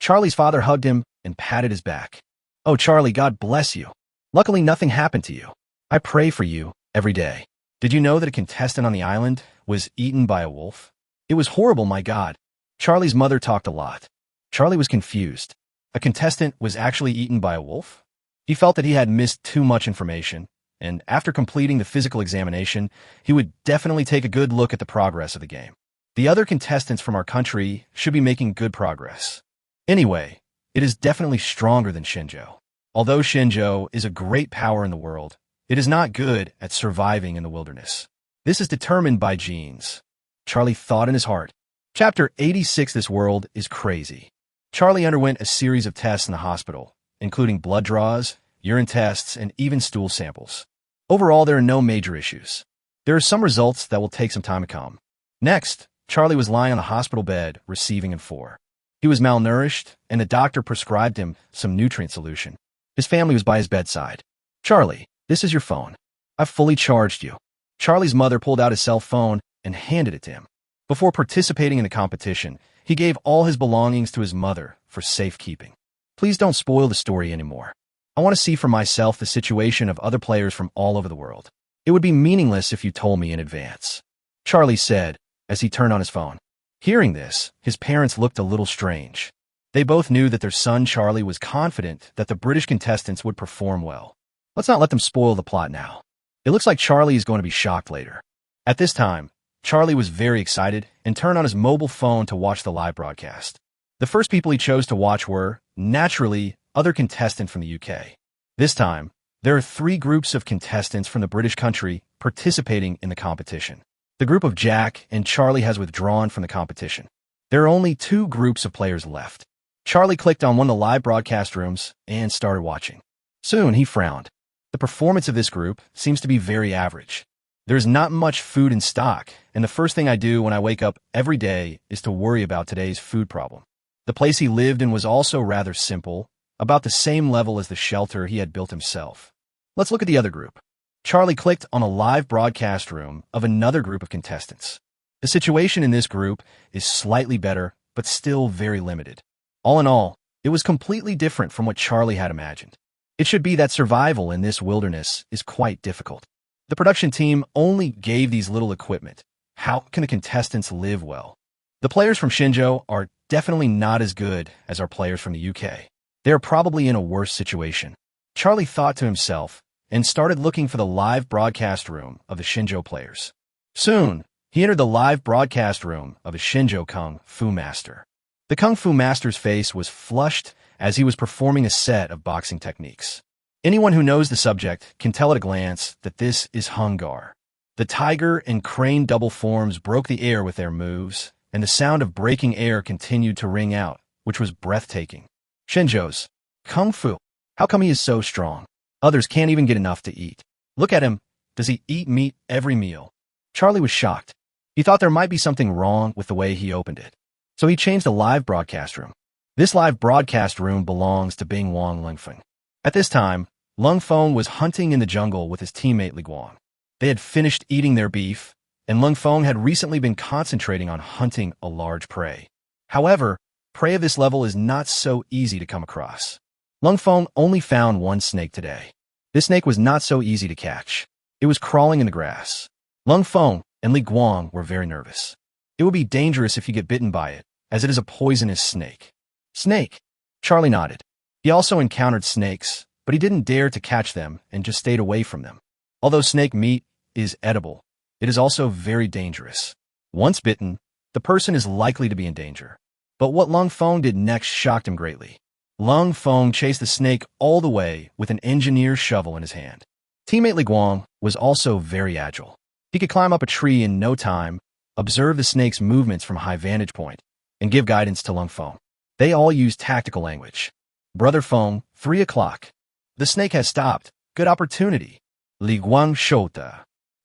Charlie's father hugged him and patted his back. "Oh, Charlie, God bless you. Luckily, nothing happened to you. I pray for you every day." Did you know that a contestant on the island was eaten by a wolf? It was horrible, my God. Charlie's mother talked a lot. Charlie was confused. A contestant was actually eaten by a wolf? He felt that he had missed too much information, and after completing the physical examination, he would definitely take a good look at the progress of the game. The other contestants from our country should be making good progress. Anyway, it is definitely stronger than Shenzhou. Although Shenzhou is a great power in the world, it is not good at surviving in the wilderness. This is determined by genes. Charlie thought in his heart. Chapter 86. This world is crazy. Charlie underwent a series of tests in the hospital, including blood draws, urine tests, and even stool samples. Overall, there are no major issues. There are some results that will take some time to come. Next, Charlie was lying on the hospital bed, receiving N4. He was malnourished, and the doctor prescribed him some nutrient solution. His family was by his bedside. "Charlie, this is your phone. I've fully charged you." Charlie's mother pulled out his cell phone and handed it to him. Before participating in the competition, he gave all his belongings to his mother for safekeeping. "Please don't spoil the story anymore. I want to see for myself the situation of other players from all over the world. It would be meaningless if you told me in advance," Charlie said as he turned on his phone. Hearing this, his parents looked a little strange. They both knew that their son Charlie was confident that the British contestants would perform well. Let's not let them spoil the plot now. It looks like Charlie is going to be shocked later. At this time, Charlie was very excited and turned on his mobile phone to watch the live broadcast. The first people he chose to watch were, naturally, other contestants from the UK. This time, there are 3 groups of contestants from the British country participating in the competition. The group of Jack and Charlie has withdrawn from the competition. There are only 2 groups of players left. Charlie clicked on one of the live broadcast rooms and started watching. Soon, he frowned. The performance of this group seems to be very average. There's not much food in stock, and the first thing I do when I wake up every day is to worry about today's food problem. The place he lived in was also rather simple, about the same level as the shelter he had built himself. Let's look at the other group. Charlie clicked on a live broadcast room of another group of contestants. The situation in this group is slightly better, but still very limited. All in all, it was completely different from what Charlie had imagined. It should be that survival in this wilderness is quite difficult. The production team only gave these little equipment. How can the contestants live well? The players from Shenzhou are definitely not as good as our players from the UK. They are probably in a worse situation. Charlie thought to himself and started looking for the live broadcast room of the Shenzhou players. Soon, he entered the live broadcast room of a Shenzhou Kung Fu master. The Kung Fu master's face was flushed as he was performing a set of boxing techniques. Anyone who knows the subject can tell at a glance that this is Hungar. The tiger and crane double forms broke the air with their moves, and the sound of breaking air continued to ring out, which was breathtaking. Shenzhou's Kung Fu. How come he is so strong? Others can't even get enough to eat. Look at him. Does he eat meat every meal? Charlie was shocked. He thought there might be something wrong with the way he opened it. So he changed the live broadcast room. This live broadcast room belongs to Bing Wang Lungfeng. At this time, Lungfeng was hunting in the jungle with his teammate Li Guang. They had finished eating their beef, and Lungfeng had recently been concentrating on hunting a large prey. However, prey of this level is not so easy to come across. Lungfeng only found one snake today. This snake was not so easy to catch. It was crawling in the grass. Lungfeng and Li Guang were very nervous. It would be dangerous if you get bitten by it, as it is a poisonous snake. Snake. Charlie nodded. He also encountered snakes, but he didn't dare to catch them and just stayed away from them. Although snake meat is edible, it is also very dangerous. Once bitten, the person is likely to be in danger. But what Lungfeng did next shocked him greatly. Lungfeng chased the snake all the way with an engineer's shovel in his hand. Teammate Li Guang was also very agile. He could climb up a tree in no time, observe the snake's movements from a high vantage point, and give guidance to Lungfeng. They all used tactical language. Brother Feng, 3 o'clock. The snake has stopped. Good opportunity. Li Guang shouta.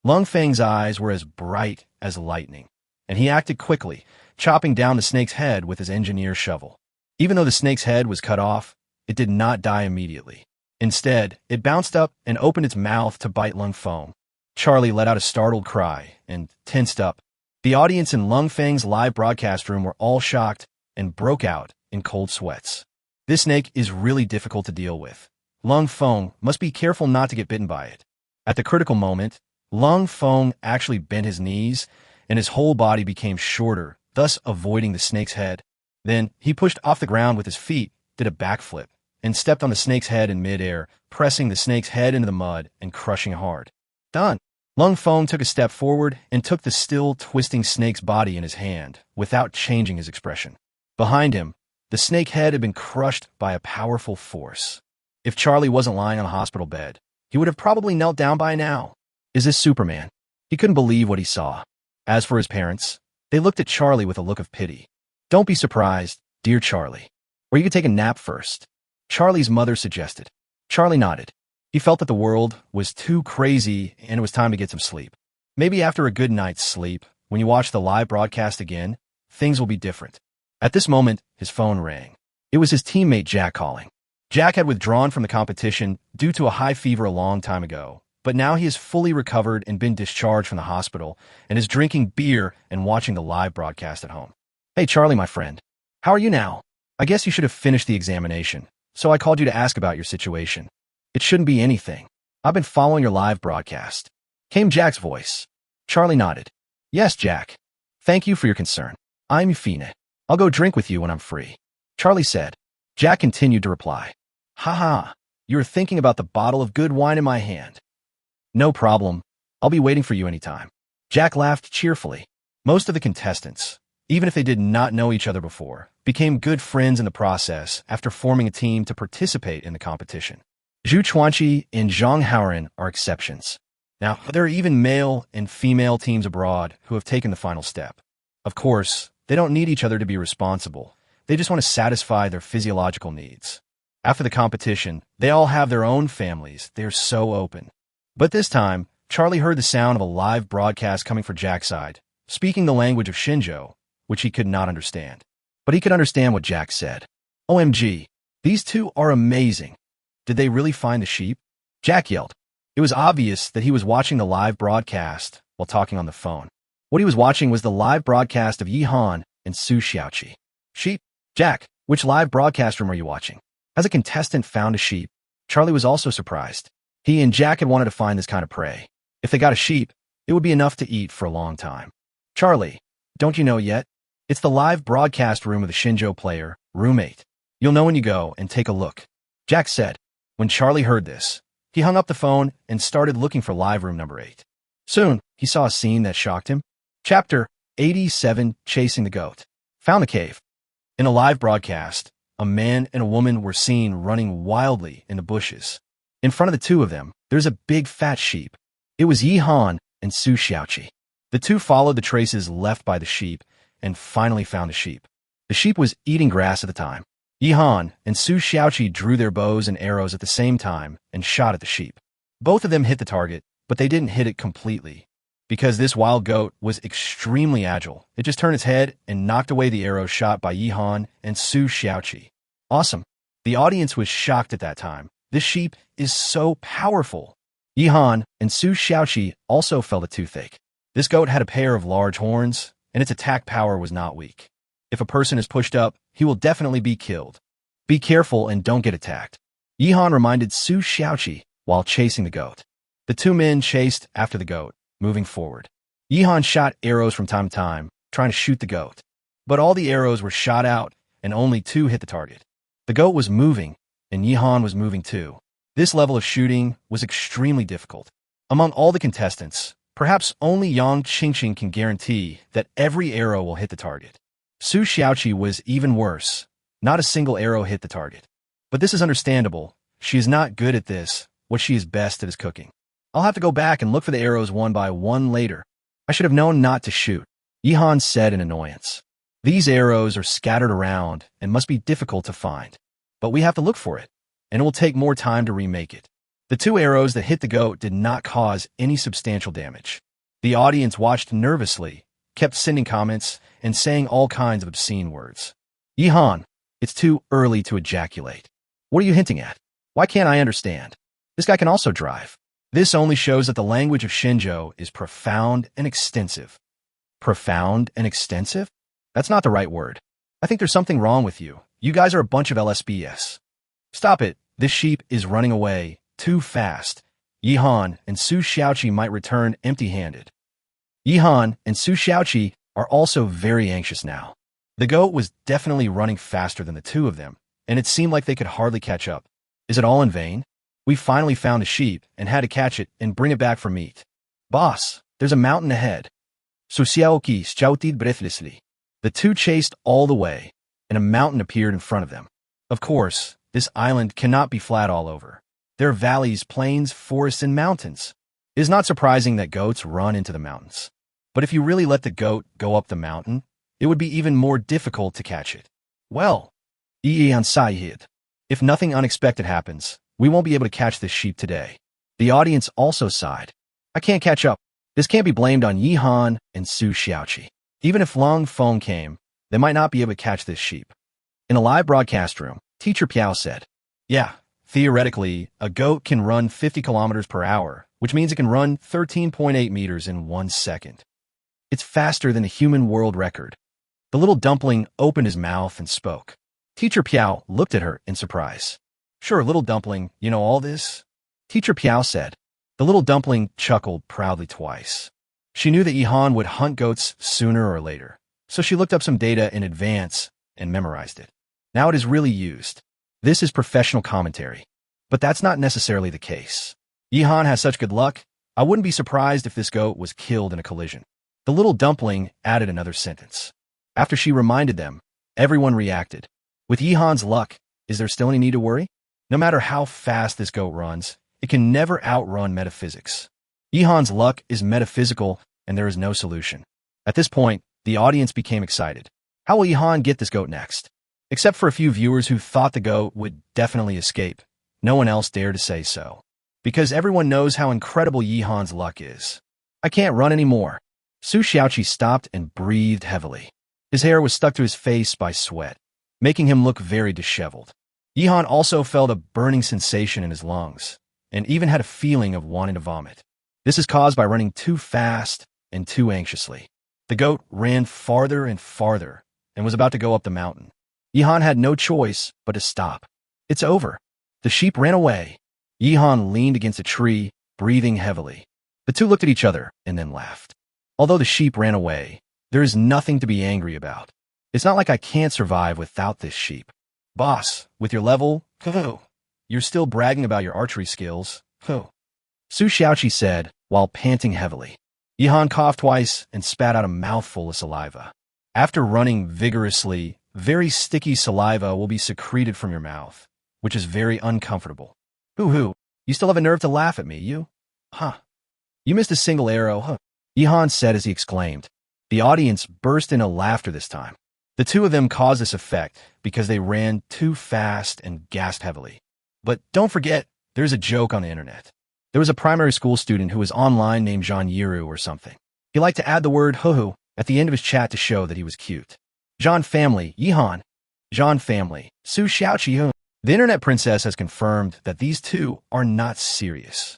Lungfeng's eyes were as bright as lightning, and he acted quickly, chopping down the snake's head with his engineer's shovel. Even though the snake's head was cut off, it did not die immediately. Instead, it bounced up and opened its mouth to bite Lungfeng. Charlie let out a startled cry and tensed up. The audience in Lungfeng's live broadcast room were all shocked and broke out in cold sweats. This snake is really difficult to deal with. Lungfeng must be careful not to get bitten by it. At the critical moment, Lungfeng actually bent his knees, and his whole body became shorter, thus avoiding the snake's head. Then he pushed off the ground with his feet, did a backflip, and stepped on the snake's head in midair, pressing the snake's head into the mud and crushing hard. Done. Lungfeng took a step forward and took the still twisting snake's body in his hand, without changing his expression. Behind him, the snake head had been crushed by a powerful force. If Charlie wasn't lying on a hospital bed, he would have probably knelt down by now. Is this Superman? He couldn't believe what he saw. As for his parents, they looked at Charlie with a look of pity. Don't be surprised, dear Charlie. Or you could take a nap first. Charlie's mother suggested. Charlie nodded. He felt that the world was too crazy and it was time to get some sleep. Maybe after a good night's sleep, when you watch the live broadcast again, things will be different. At this moment, his phone rang. It was his teammate Jack calling. Jack had withdrawn from the competition due to a high fever a long time ago, but now he is fully recovered and been discharged from the hospital and is drinking beer and watching the live broadcast at home. Hey Charlie, my friend. How are you now? I guess you should have finished the examination, so I called you to ask about your situation. It shouldn't be anything. I've been following your live broadcast. Came Jack's voice. Charlie nodded. Yes, Jack. Thank you for your concern. I'm Fina. I'll go drink with you when I'm free. Charlie said. Jack continued to reply. Haha, you're thinking about the bottle of good wine in my hand. No problem. I'll be waiting for you anytime. Jack laughed cheerfully. Most of the contestants, even if they did not know each other before, became good friends in the process after forming a team to participate in the competition. Zhu Chuanqi and Zhang Haoren are exceptions. Now, there are even male and female teams abroad who have taken the final step. Of course, they don't need each other to be responsible. They just want to satisfy their physiological needs. After the competition, they all have their own families. They're so open. But this time, Charlie heard the sound of a live broadcast coming from Jack's side, speaking the language of Xinzhou, which he could not understand. But he could understand what Jack said. OMG, these two are amazing. Did they really find the sheep? Jack yelled. It was obvious that he was watching the live broadcast while talking on the phone. What he was watching was the live broadcast of Yi Han and Su Xiaoqi. Sheep? Jack, which live broadcast room are you watching? Has a contestant found a sheep? Charlie was also surprised. He and Jack had wanted to find this kind of prey. If they got a sheep, it would be enough to eat for a long time. Charlie, don't you know yet? It's the live broadcast room of the Xinzhou player, room 8. You'll know when you go and take a look. Jack said. When Charlie heard this, he hung up the phone and started looking for live room number 8. Soon, he saw a scene that shocked him. Chapter 87, Chasing the Goat. Found the cave. In a live broadcast, a man and a woman were seen running wildly in the bushes. In front of the two of them, there's a big fat sheep. It was Yi Han and Su Xiaoqi. The two followed the traces left by the sheep and finally found the sheep. The sheep was eating grass at the time. Yi Han and Su Xiaoqi drew their bows and arrows at the same time and shot at the sheep. Both of them hit the target, but they didn't hit it completely. because this wild goat was extremely agile. It just turned its head and knocked away the arrow shot by Yihan and Su Xiaoqi. Awesome. The audience was shocked at that time. This sheep is so powerful. Yihan and Su Xiaoqi also felt a toothache. This goat had a pair of large horns, and its attack power was not weak. If a person is pushed up, he will definitely be killed. Be careful and don't get attacked. Yihan reminded Su Xiaoqi while chasing the goat. The two men chased after the goat, moving forward. Yihan shot arrows from time to time, trying to shoot the goat. But all the arrows were shot out, and only 2 hit the target. The goat was moving, and Yihan was moving too. This level of shooting was extremely difficult. Among all the contestants, perhaps only Yang Qingqing can guarantee that every arrow will hit the target. Su Xiaoqi was even worse. Not a single arrow hit the target. But this is understandable. She is not good at this. What she is best at is cooking. I'll have to go back and look for the arrows one by one later. I should have known not to shoot, Yihan said in annoyance. These arrows are scattered around and must be difficult to find. But we have to look for it, and it will take more time to remake it. The 2 arrows that hit the goat did not cause any substantial damage. The audience watched nervously, kept sending comments, and saying all kinds of obscene words. Yihan, it's too early to ejaculate. What are you hinting at? Why can't I understand? This guy can also drive. This only shows that the language of Shenzhou is profound and extensive. Profound and extensive? That's not the right word. I think there's something wrong with you. You guys are a bunch of LSBS. Stop it. This sheep is running away too fast. Yihan and Su Xiaoqi might return empty-handed. Yihan and Su Xiaoqi are also very anxious now. The goat was definitely running faster than the 2 of them, and it seemed like they could hardly catch up. Is it all in vain? We finally found a sheep and had to catch it and bring it back for meat. Boss, there's a mountain ahead. Su Xiaoqi shouted breathlessly. The 2 chased all the way, and a mountain appeared in front of them. Of course, this island cannot be flat all over. There are valleys, plains, forests, and mountains. It is not surprising that goats run into the mountains. But if you really let the goat go up the mountain, it would be even more difficult to catch it. Well, if nothing unexpected happens, we won't be able to catch this sheep today. The audience also sighed. I can't catch up. This can't be blamed on Yihan and Su Xiaoqi. Even if Long Feng came, they might not be able to catch this sheep. In a live broadcast room, Teacher Piao said, yeah, theoretically, a goat can run 50 kilometers per hour, which means it can run 13.8 meters in 1 second. It's faster than the human world record. The little dumpling opened his mouth and spoke. Teacher Piao looked at her in surprise. Sure, little dumpling, you know all this? Teacher Piao said. The little dumpling chuckled proudly twice. She knew that Yihan would hunt goats sooner or later, so she looked up some data in advance and memorized it. Now it is really used. This is professional commentary. But that's not necessarily the case. Yihan has such good luck, I wouldn't be surprised if this goat was killed in a collision. The little dumpling added another sentence. After she reminded them, everyone reacted. With Yihan's luck, is there still any need to worry? No matter how fast this goat runs, it can never outrun metaphysics. Yihan's luck is metaphysical, and there is no solution. At this point, the audience became excited. How will Yihan get this goat next? Except for a few viewers who thought the goat would definitely escape, no one else dared to say so. Because everyone knows how incredible Yihan's luck is. I can't run anymore. Su Xiaoqi stopped and breathed heavily. His hair was stuck to his face by sweat, making him look very disheveled. Yihan also felt a burning sensation in his lungs, and even had a feeling of wanting to vomit. This is caused by running too fast and too anxiously. The goat ran farther and farther, and was about to go up the mountain. Yihan had no choice but to stop. It's over. The sheep ran away. Yihan leaned against a tree, breathing heavily. The 2 looked at each other and then laughed. Although the sheep ran away, there is nothing to be angry about. It's not like I can't survive without this sheep. Boss, with your level, you're still bragging about your archery skills. Su Xiaoqi said, while panting heavily. Yihan coughed twice and spat out a mouthful of saliva. After running vigorously, very sticky saliva will be secreted from your mouth, which is very uncomfortable. Hoo-hoo, you still have a nerve to laugh at me, you? Huh. You missed a single arrow, huh? Yihan said as he exclaimed. The audience burst into laughter this time. The 2 of them caused this effect because they ran too fast and gasped heavily. But don't forget, there's a joke on the internet. There was a primary school student who was online named Jean Yiru or something. He liked to add the word huhu at the end of his chat to show that he was cute. Jean family, Yihan. Jean family, Su Xiaoqi. The internet princess has confirmed that these two are not serious.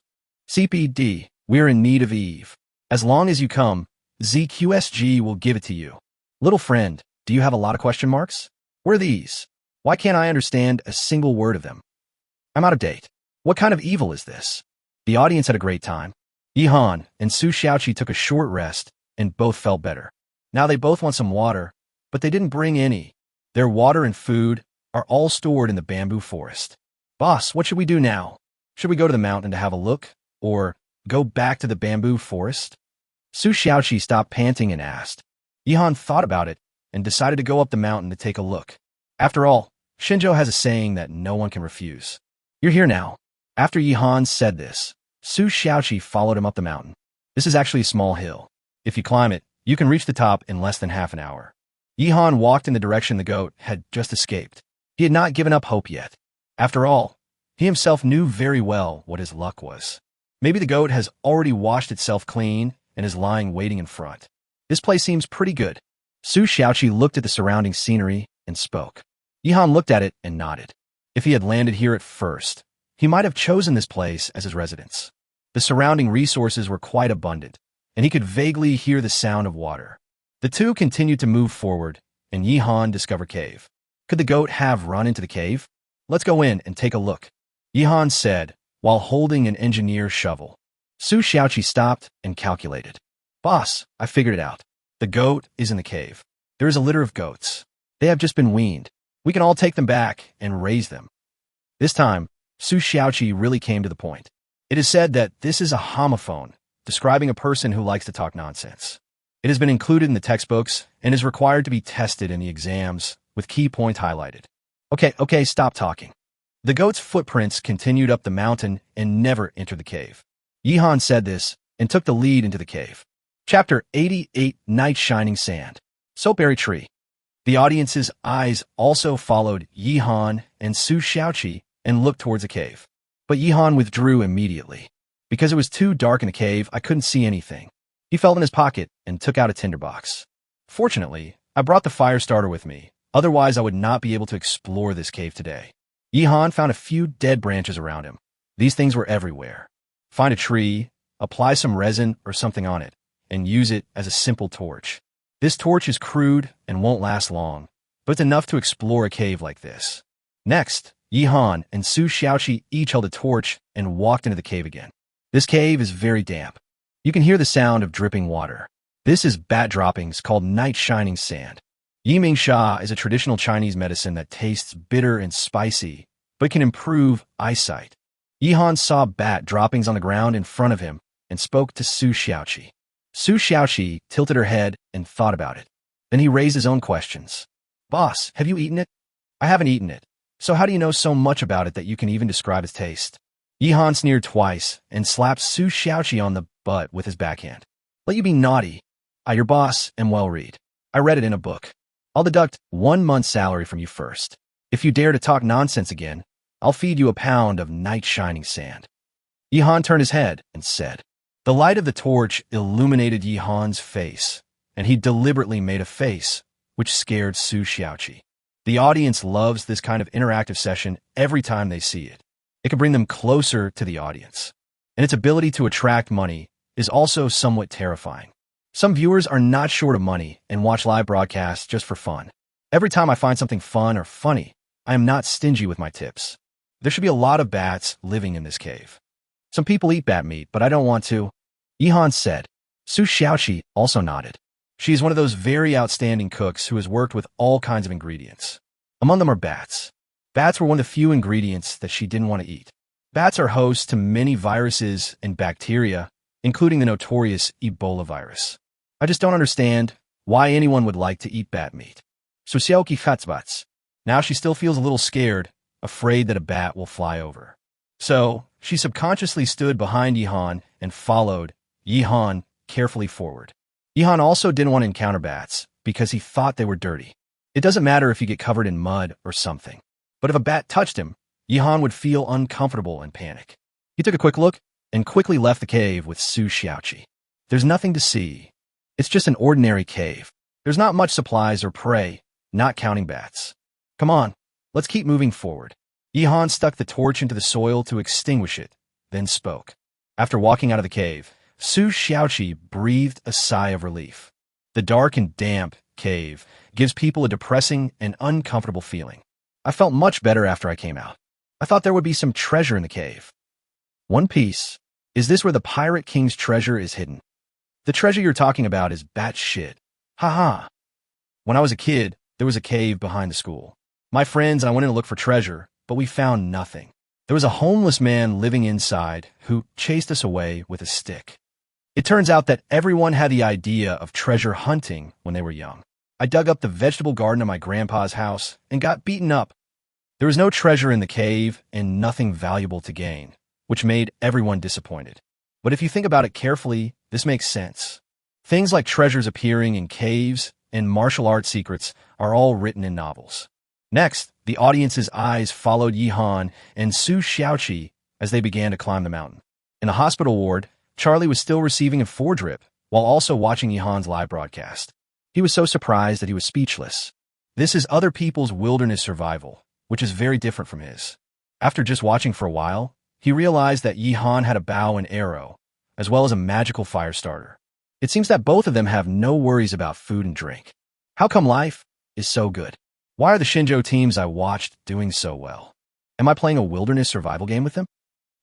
CPD, we're in need of Eve. As long as you come, ZQSG will give it to you. Little friend, do you have a lot of question marks? Where are these? Why can't I understand a single word of them? I'm out of date. What kind of evil is this? The audience had a great time. Yihan and Su Xiaoqi took a short rest and both felt better. Now they both want some water, but they didn't bring any. Their water and food are all stored in the bamboo forest. Boss, what should we do now? Should we go to the mountain to have a look, or go back to the bamboo forest? Su Xiaoqi stopped panting and asked. Yihan thought about it and decided to go up the mountain to take a look. After all, Shinjo has a saying that no one can refuse. You're here now. After Yihan said this, Su Xiaoqi followed him up the mountain. This is actually a small hill. If you climb it, you can reach the top in less than half an hour. Yihan walked in the direction the goat had just escaped. He had not given up hope yet. After all, he himself knew very well what his luck was. Maybe the goat has already washed itself clean and is lying waiting in front. This place seems pretty good. Su Xiaoqi looked at the surrounding scenery and spoke. Yihan looked at it and nodded. If he had landed here at first, he might have chosen this place as his residence. The surrounding resources were quite abundant, and he could vaguely hear the sound of water. The two continued to move forward, and Yihan discovered cave. Could the goat have run into the cave? Let's go in and take a look, Yihan said, while holding an engineer's shovel. Su Xiaoqi stopped and calculated. Boss, I figured it out. The goat is in the cave. There is a litter of goats. They have just been weaned. We can all take them back and raise them. This time, Su Xiaoqi really came to the point. It is said that this is a homophone, describing a person who likes to talk nonsense. It has been included in the textbooks and is required to be tested in the exams, with key point highlighted. Okay, stop talking. The goat's footprints continued up the mountain and never entered the cave. Yihan said this and took the lead into the cave. Chapter 88, Night Shining Sand. Soapberry Tree. The audience's eyes also followed Yihan and Su Xiaoqi and looked towards the cave. But Yihan withdrew immediately. Because it was too dark in the cave, I couldn't see anything. He felt in his pocket and took out a tinderbox. Fortunately, I brought the fire starter with me. Otherwise, I would not be able to explore this cave today. Yihan found a few dead branches around him. These things were everywhere. Find a tree, apply some resin or something on it, and use it as a simple torch. This torch is crude and won't last long, but it's enough to explore a cave like this. Next, Yihan and Su Xiaoqi each held a torch and walked into the cave again. This cave is very damp. You can hear the sound of dripping water. This is bat droppings called night shining sand. Yiming Sha is a traditional Chinese medicine that tastes bitter and spicy, but can improve eyesight. Yihan saw bat droppings on the ground in front of him and spoke to Su Xiaoqi. Su Xiaoqi tilted her head and thought about it. Then he raised his own questions. Boss, have you eaten it? I haven't eaten it. So how do you know so much about it that you can even describe its taste? Yihan sneered twice and slapped Su Xiaoqi on the butt with his backhand. Let you be naughty. I, your boss, am well read. I read it in a book. I'll deduct 1 month's salary from you first. If you dare to talk nonsense again, I'll feed you a pound of night shining sand. Yihan turned his head and said. The light of the torch illuminated Yihan's face, and he deliberately made a face, which scared Su Xiaoqi. The audience loves this kind of interactive session every time they see it. It can bring them closer to the audience. And its ability to attract money is also somewhat terrifying. Some viewers are not short of money and watch live broadcasts just for fun. Every time I find something fun or funny, I am not stingy with my tips. There should be a lot of bats living in this cave. Some people eat bat meat, but I don't want to. Yihan said. Su Xiaoqi also nodded. She is one of those very outstanding cooks who has worked with all kinds of ingredients. Among them are bats. Bats were one of the few ingredients that she didn't want to eat. Bats are host to many viruses and bacteria, including the notorious Ebola virus. I just don't understand why anyone would like to eat bat meat. Su Xiaoqi Katzbats. Now she still feels a little scared, afraid that a bat will fly over. So, she subconsciously stood behind Yihan and followed Yihan carefully forward. Yihan also didn't want to encounter bats because he thought they were dirty. It doesn't matter if you get covered in mud or something. But if a bat touched him, Yihan would feel uncomfortable and panic. He took a quick look and quickly left the cave with Su Xiaoqi. There's nothing to see. It's just an ordinary cave. There's not much supplies or prey, not counting bats. Come on, let's keep moving forward. Yihan stuck the torch into the soil to extinguish it, then spoke. After walking out of the cave, Su Xiaoqi breathed a sigh of relief. The dark and damp cave gives people a depressing and uncomfortable feeling. I felt much better after I came out. I thought there would be some treasure in the cave. One Piece. Is this where the Pirate King's treasure is hidden? The treasure you're talking about is batshit. Haha. When I was a kid, there was a cave behind the school. My friends and I went in to look for treasure, but we found nothing. There was a homeless man living inside who chased us away with a stick. It turns out that everyone had the idea of treasure hunting when they were young. I dug up the vegetable garden of my grandpa's house and got beaten up. There was no treasure in the cave and nothing valuable to gain, which made everyone disappointed. But if you think about it carefully, this makes sense. Things like treasures appearing in caves and martial arts secrets are all written in novels. Next, the audience's eyes followed Yihan and Su Xiaoqi as they began to climb the mountain. In the hospital ward, Charlie was still receiving a drip while also watching Yihan's live broadcast. He was so surprised that he was speechless. This is other people's wilderness survival, which is very different from his. After just watching for a while, he realized that Yihan had a bow and arrow, as well as a magical fire starter. It seems that both of them have no worries about food and drink. How come life is so good? Why are the Shinjo teams I watched doing so well? Am I playing a wilderness survival game with them?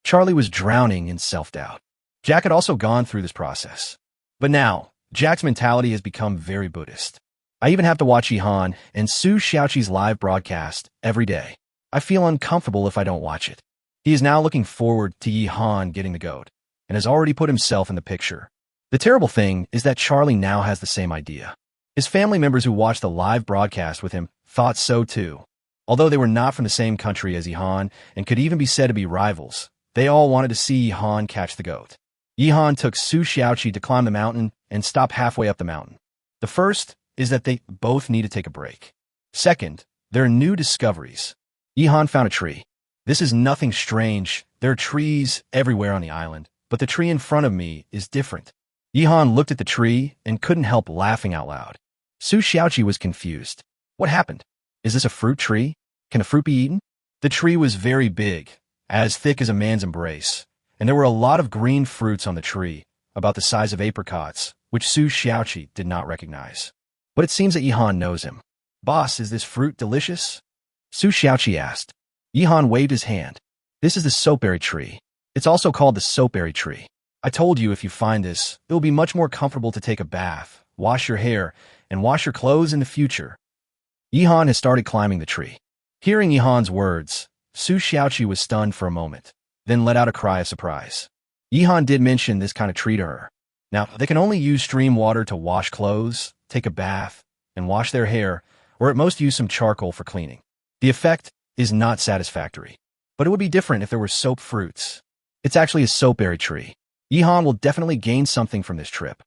Charlie was drowning in self-doubt. Jack had also gone through this process. But now, Jack's mentality has become very Buddhist. I even have to watch Yihan and Su Xiaoqi's live broadcast every day. I feel uncomfortable if I don't watch it. He is now looking forward to Yihan getting the goat, and has already put himself in the picture. The terrible thing is that Charlie now has the same idea. His family members who watched the live broadcast with him thought so too. Although they were not from the same country as Yihan and could even be said to be rivals, they all wanted to see Yihan catch the goat. Yihan took Su Xiaoqi to climb the mountain and stop halfway up the mountain. The first is that they both need to take a break. Second, there are new discoveries. Yihan found a tree. This is nothing strange. There are trees everywhere on the island, but the tree in front of me is different. Yihan looked at the tree and couldn't help laughing out loud. Su Xiaoqi was confused. What happened? Is this a fruit tree? Can a fruit be eaten? The tree was very big, as thick as a man's embrace, and there were a lot of green fruits on the tree, about the size of apricots, which Su Xiaoqi did not recognize. But it seems that Yihan knows him. Boss, is this fruit delicious? Su Xiaoqi asked. Yihan waved his hand. This is the soapberry tree. It's also called the soapberry tree. I told you if you find this, it will be much more comfortable to take a bath, wash your hair, and wash your clothes in the future. Yihan has started climbing the tree. Hearing Yihan's words, Su Xiaoqi was stunned for a moment, then let out a cry of surprise. Yihan did mention this kind of tree to her. Now, they can only use stream water to wash clothes, take a bath, and wash their hair, or at most use some charcoal for cleaning. The effect is not satisfactory, but it would be different if there were soap fruits. It's actually a soapberry tree. Yihan will definitely gain something from this trip.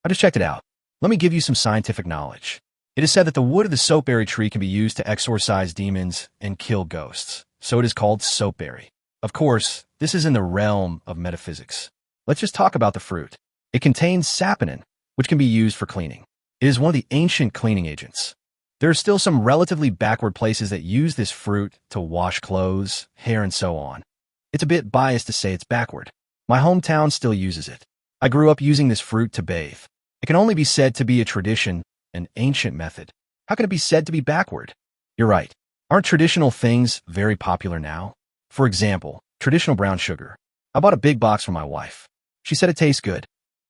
I just checked it out. Let me give you some scientific knowledge. It is said that the wood of the soapberry tree can be used to exorcise demons and kill ghosts, so it is called soapberry. Of course, this is in the realm of metaphysics. Let's just talk about the fruit. It contains saponin, which can be used for cleaning. It is one of the ancient cleaning agents. There are still some relatively backward places that use this fruit to wash clothes, hair, and so on. It's a bit biased to say it's backward. My hometown still uses it. I grew up using this fruit to bathe. It can only be said to be a tradition, an ancient method. How can it be said to be backward? You're right. Aren't traditional things very popular now? For example, traditional brown sugar. I bought a big box for my wife. She said it tastes good.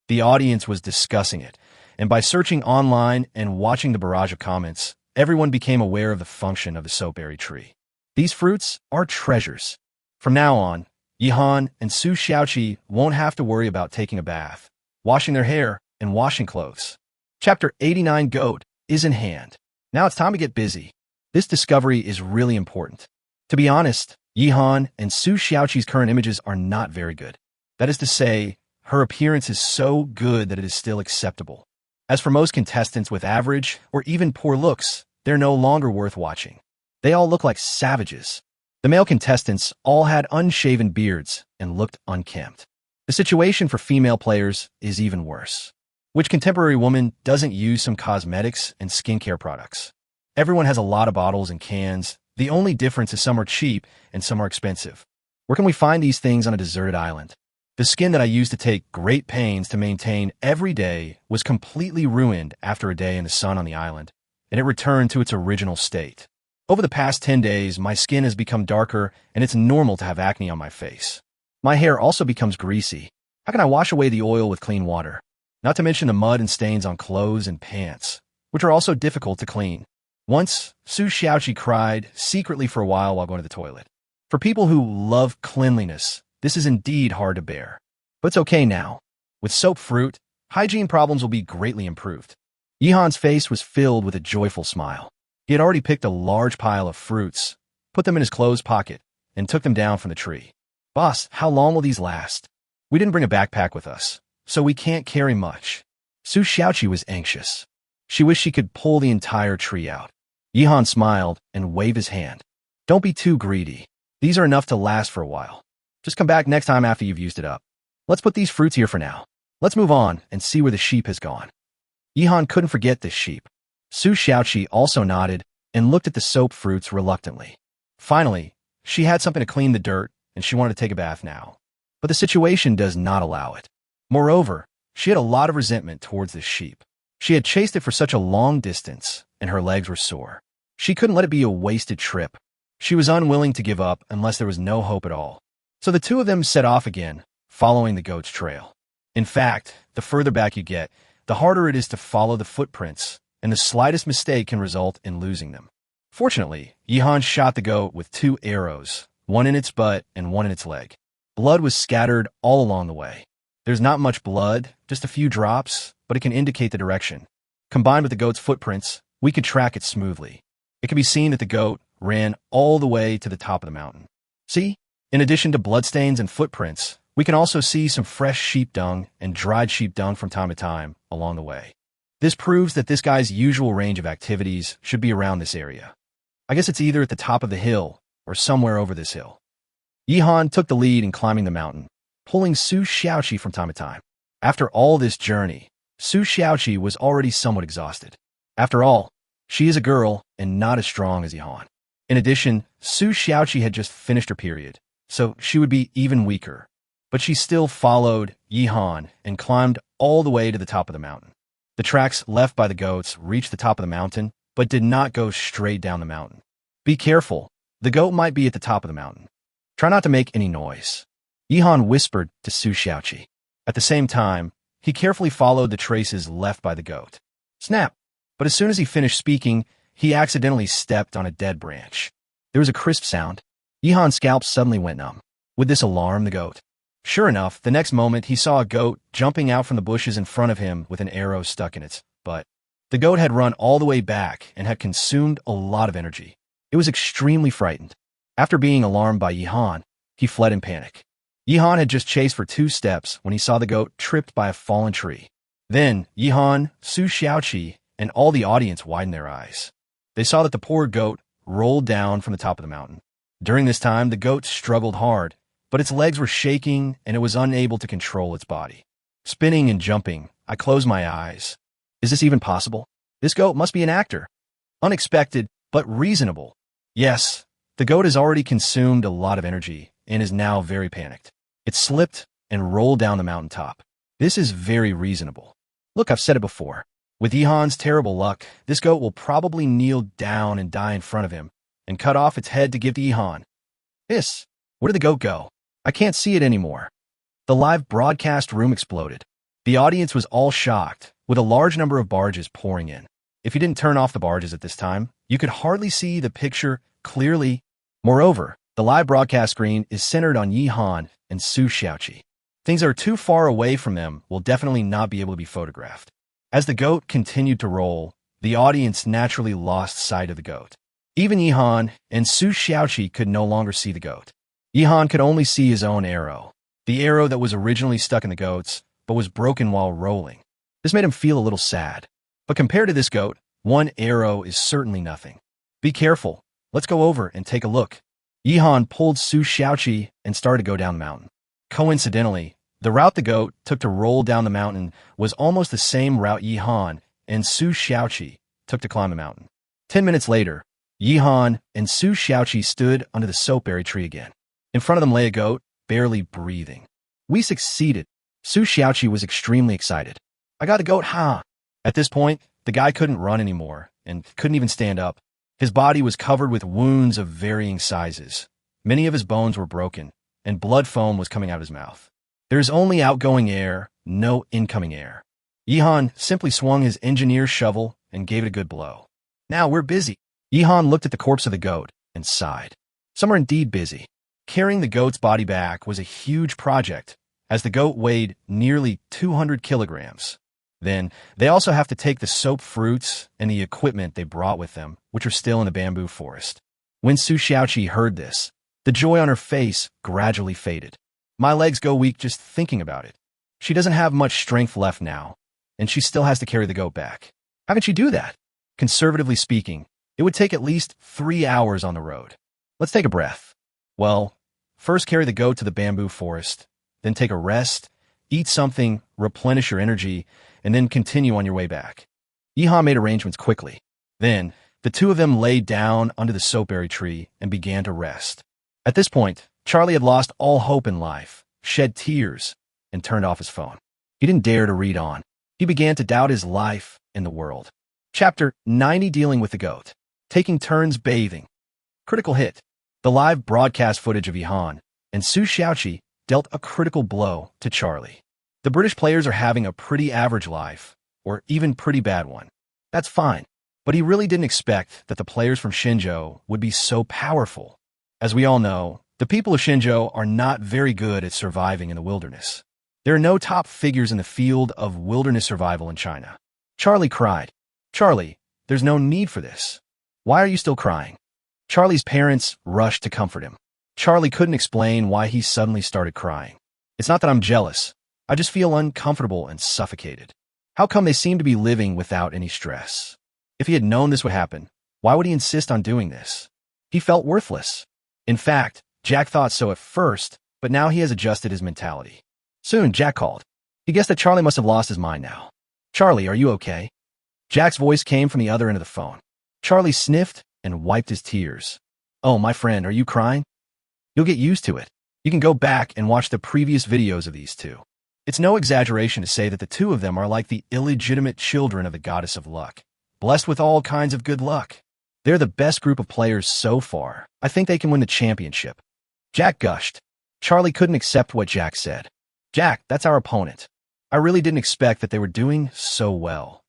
The audience was discussing it, and by searching online and watching the barrage of comments, everyone became aware of the function of the soapberry tree. These fruits are treasures. From now on, Yihan and Su Xiaoqi won't have to worry about taking a bath, washing their hair, and washing clothes. Chapter 89 Goat is in hand. Now it's time to get busy. This discovery is really important. To be honest, Yihan and Su Xiaoqi's current images are not very good. That is to say, her appearance is so good that it is still acceptable. As for most contestants with average or even poor looks, they're no longer worth watching. They all look like savages. The male contestants all had unshaven beards and looked unkempt. The situation for female players is even worse. Which contemporary woman doesn't use some cosmetics and skincare products? Everyone has a lot of bottles and cans. The only difference is some are cheap and some are expensive. Where can we find these things on a deserted island? The skin that I used to take great pains to maintain every day was completely ruined after a day in the sun on the island, and it returned to its original state. Over the past 10 days, my skin has become darker, and it's normal to have acne on my face. My hair also becomes greasy. How can I wash away the oil with clean water? Not to mention the mud and stains on clothes and pants, which are also difficult to clean. Once, Su Xiaoqi cried secretly for a while going to the toilet. For people who love cleanliness, this is indeed hard to bear. But it's okay now. With soap fruit, hygiene problems will be greatly improved. Yihan's face was filled with a joyful smile. He had already picked a large pile of fruits, put them in his clothes pocket, and took them down from the tree. Boss, how long will these last? We didn't bring a backpack with us, so we can't carry much. Su Xiaoqi was anxious. She wished she could pull the entire tree out. Yihan smiled and waved his hand. Don't be too greedy. These are enough to last for a while. Just come back next time after you've used it up. Let's put these fruits here for now. Let's move on and see where the sheep has gone. Yihan couldn't forget this sheep. Su Xiaoqi also nodded and looked at the soap fruits reluctantly. Finally, she had something to clean the dirt, and she wanted to take a bath now. But the situation does not allow it. Moreover, she had a lot of resentment towards this sheep. She had chased it for such a long distance, and her legs were sore. She couldn't let it be a wasted trip. She was unwilling to give up unless there was no hope at all. So the two of them set off again, following the goat's trail. In fact, the further back you get, the harder it is to follow the footprints, and the slightest mistake can result in losing them. Fortunately, Yihan shot the goat with 2 arrows, one in its butt and one in its leg. Blood was scattered all along the way. There's not much blood, just a few drops, but it can indicate the direction. Combined with the goat's footprints, we could track it smoothly. It can be seen that the goat ran all the way to the top of the mountain. See? In addition to bloodstains and footprints, we can also see some fresh sheep dung and dried sheep dung from time to time along the way. This proves that this guy's usual range of activities should be around this area. I guess it's either at the top of the hill or somewhere over this hill. Yihan took the lead in climbing the mountain, pulling Su Xiaoqi from time to time. After all this journey, Su Xiaoqi was already somewhat exhausted. After all, she is a girl and not as strong as Yihan. In addition, Su Xiaoqi had just finished her period, so she would be even weaker. But she still followed Yihan and climbed all the way to the top of the mountain. The tracks left by the goats reached the top of the mountain, but did not go straight down the mountain. Be careful, the goat might be at the top of the mountain. Try not to make any noise. Yihan whispered to Su Xiaoqi. At the same time, he carefully followed the traces left by the goat. Snap! But as soon as he finished speaking, he accidentally stepped on a dead branch. There was a crisp sound. Yihan's scalp suddenly went numb. Would this alarm the goat? Sure enough, the next moment he saw a goat jumping out from the bushes in front of him with an arrow stuck in its butt. The goat had run all the way back and had consumed a lot of energy. It was extremely frightened. After being alarmed by Yihan, he fled in panic. Yihan had just chased for 2 steps when he saw the goat tripped by a fallen tree. Then, Yihan, Su Xiaoqi, and all the audience widened their eyes. They saw that the poor goat rolled down from the top of the mountain. During this time, the goat struggled hard, but its legs were shaking and it was unable to control its body. Spinning and jumping, I closed my eyes. Is this even possible? This goat must be an actor. Unexpected, but reasonable. Yes, the goat has already consumed a lot of energy and is now very panicked. It slipped and rolled down the mountaintop. This is very reasonable. Look, I've said it before. With Yihan's terrible luck, this goat will probably kneel down and die in front of him and cut off its head to give to Yihan. Where did the goat go? I can't see it anymore. The live broadcast room exploded. The audience was all shocked, with a large number of barges pouring in. If you didn't turn off the barges at this time, you could hardly see the picture clearly. Moreover, the live broadcast screen is centered on Yihan and Su Xiaoqi. Things that are too far away from them will definitely not be able to be photographed. As the goat continued to roll, the audience naturally lost sight of the goat. Even Yihan and Su Xiaoqi could no longer see the goat. Yihan could only see his own arrow, the arrow that was originally stuck in the goat's, but was broken while rolling. This made him feel a little sad. But compared to this goat, 1 arrow is certainly nothing. Be careful. Let's go over and take a look. Yihan pulled Su Xiaoqi and started to go down the mountain. Coincidentally, The route the goat took to roll down the mountain was almost the same route Yihan and Su Xiaoqi took to climb the mountain. 10 minutes later, Yihan and Su Xiaoqi stood under the soapberry tree again. In front of them lay a goat, barely breathing. We succeeded. Su Xiaoqi was extremely excited. I got the goat, ha! At this point, the guy couldn't run anymore and couldn't even stand up. His body was covered with wounds of varying sizes. Many of his bones were broken, and blood foam was coming out of his mouth. There's only outgoing air, no incoming air. Yihan simply swung his engineer's shovel and gave it a good blow. Now we're busy. Yihan looked at the corpse of the goat and sighed. Some are indeed busy. Carrying the goat's body back was a huge project, as the goat weighed nearly 200 kilograms. Then, they also have to take the soap fruits and the equipment they brought with them, which are still in the bamboo forest. When Su Xiaoqi heard this, the joy on her face gradually faded. My legs go weak just thinking about it. She doesn't have much strength left now, and she still has to carry the goat back. How can she do that? Conservatively speaking, it would take at least 3 hours on the road. Let's take a breath. Well, first carry the goat to the bamboo forest, then take a rest, eat something, replenish your energy, and then continue on your way back. Yihan made arrangements quickly. Then, the two of them laid down under the soapberry tree and began to rest. At this point, Charlie had lost all hope in life, shed tears, and turned off his phone. He didn't dare to read on. He began to doubt his life and the world. Chapter 90, Dealing with the Goat. Taking turns bathing. Critical hit. The live broadcast footage of Yihan and Su Xiaoqi dealt a critical blow to Charlie. The British players are having a pretty average life, or even pretty bad one. That's fine, but he really didn't expect that the players from Shenzhou would be so powerful. As we all know, the people of Shenzhou are not very good at surviving in the wilderness. There are no top figures in the field of wilderness survival in China. Charlie cried. Charlie, there's no need for this. Why are you still crying? Charlie's parents rushed to comfort him. Charlie couldn't explain why he suddenly started crying. It's not that I'm jealous. I just feel uncomfortable and suffocated. How come they seem to be living without any stress? If he had known this would happen, why would he insist on doing this? He felt worthless. In fact, Jack thought so at first, but now he has adjusted his mentality. Soon, Jack called. He guessed that Charlie must have lost his mind now. Charlie, are you okay? Jack's voice came from the other end of the phone. Charlie sniffed and wiped his tears. Oh, my friend, are you crying? You'll get used to it. You can go back and watch the previous videos of these two. It's no exaggeration to say that the two of them are like the illegitimate children of the goddess of luck, blessed with all kinds of good luck. They're the best group of players so far. I think they can win the championship. Jack gushed. Charlie couldn't accept what Jack said. Jack, that's our opponent. I really didn't expect that they were doing so well.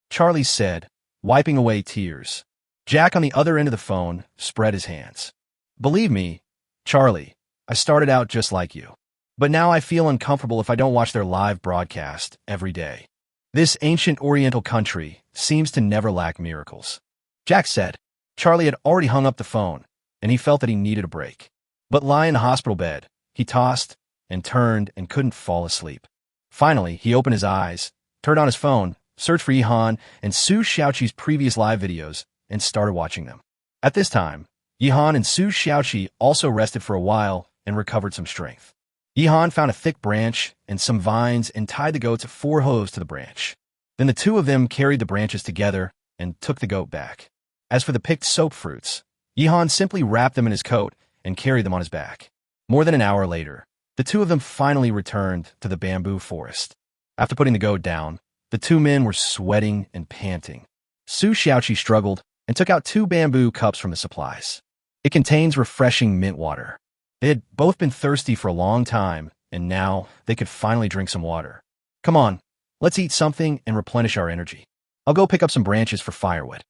Charlie said, wiping away tears. Jack on the other end of the phone spread his hands. Believe me, Charlie, I started out just like you. But now I feel uncomfortable if I don't watch their live broadcast every day. This ancient Oriental country seems to never lack miracles. Jack said. Charlie had already hung up the phone, and he felt that he needed a break. But lying in the hospital bed, he tossed and turned and couldn't fall asleep. Finally, he opened his eyes, turned on his phone, searched for Yihan and Su Xiaoqi's previous live videos, and started watching them. At this time, Yihan and Su Xiaoqi also rested for a while and recovered some strength. Yihan found a thick branch and some vines and tied the goat's 4 hooves to the branch. Then the two of them carried the branches together and took the goat back. As for the picked soap fruits, Yihan simply wrapped them in his coat and carried them on his back. More than an hour later, the two of them finally returned to the bamboo forest. After putting the goat down, the two men were sweating and panting. Su Xiaoqi struggled and took out 2 bamboo cups from the supplies. It contains refreshing mint water. They had both been thirsty for a long time, and now they could finally drink some water. Come on, let's eat something and replenish our energy. I'll go pick up some branches for firewood.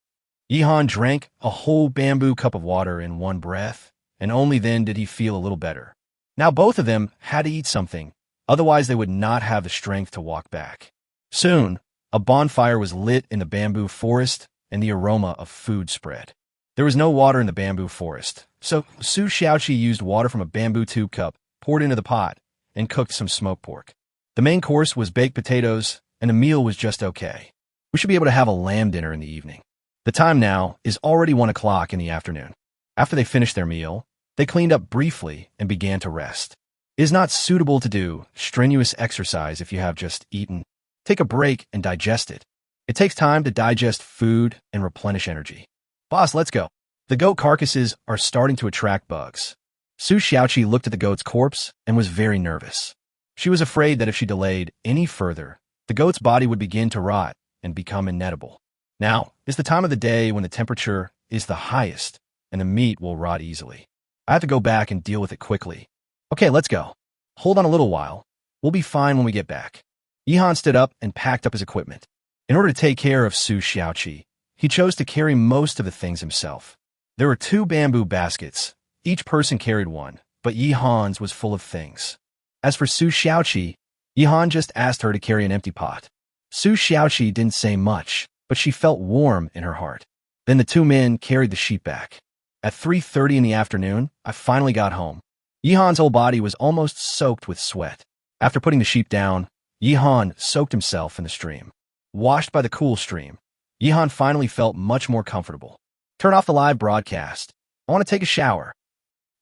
Yihan drank a whole bamboo cup of water in one breath, and only then did he feel a little better. Now both of them had to eat something, otherwise they would not have the strength to walk back. Soon, a bonfire was lit in the bamboo forest, and the aroma of food spread. There was no water in the bamboo forest, so Su Xiaoqi used water from a bamboo tube cup, poured into the pot, and cooked some smoked pork. The main course was baked potatoes, and the meal was just okay. We should be able to have a lamb dinner in the evening. The time now is already 1 o'clock in the afternoon. After they finished their meal, they cleaned up briefly and began to rest. It is not suitable to do strenuous exercise if you have just eaten. Take a break and digest it. It takes time to digest food and replenish energy. Boss, let's go. The goat carcasses are starting to attract bugs. Su Xiaoqi looked at the goat's corpse and was very nervous. She was afraid that if she delayed any further, the goat's body would begin to rot and become inedible. Now is the time of the day when the temperature is the highest and the meat will rot easily. I have to go back and deal with it quickly. Okay, let's go. Hold on a little while. We'll be fine when we get back. Yihan stood up and packed up his equipment. In order to take care of Su Xiaoqi, he chose to carry most of the things himself. There were 2 bamboo baskets. Each person carried one, but Yihan's was full of things. As for Su Xiaoqi, Yihan just asked her to carry an empty pot. Su Xiaoqi didn't say much, but she felt warm in her heart. Then the 2 men carried the sheep back. At 3:30 in the afternoon, I finally got home. Yihan's whole body was almost soaked with sweat. After putting the sheep down, Yihan soaked himself in the stream. Washed by the cool stream, Yihan finally felt much more comfortable. Turn off the live broadcast. I want to take a shower.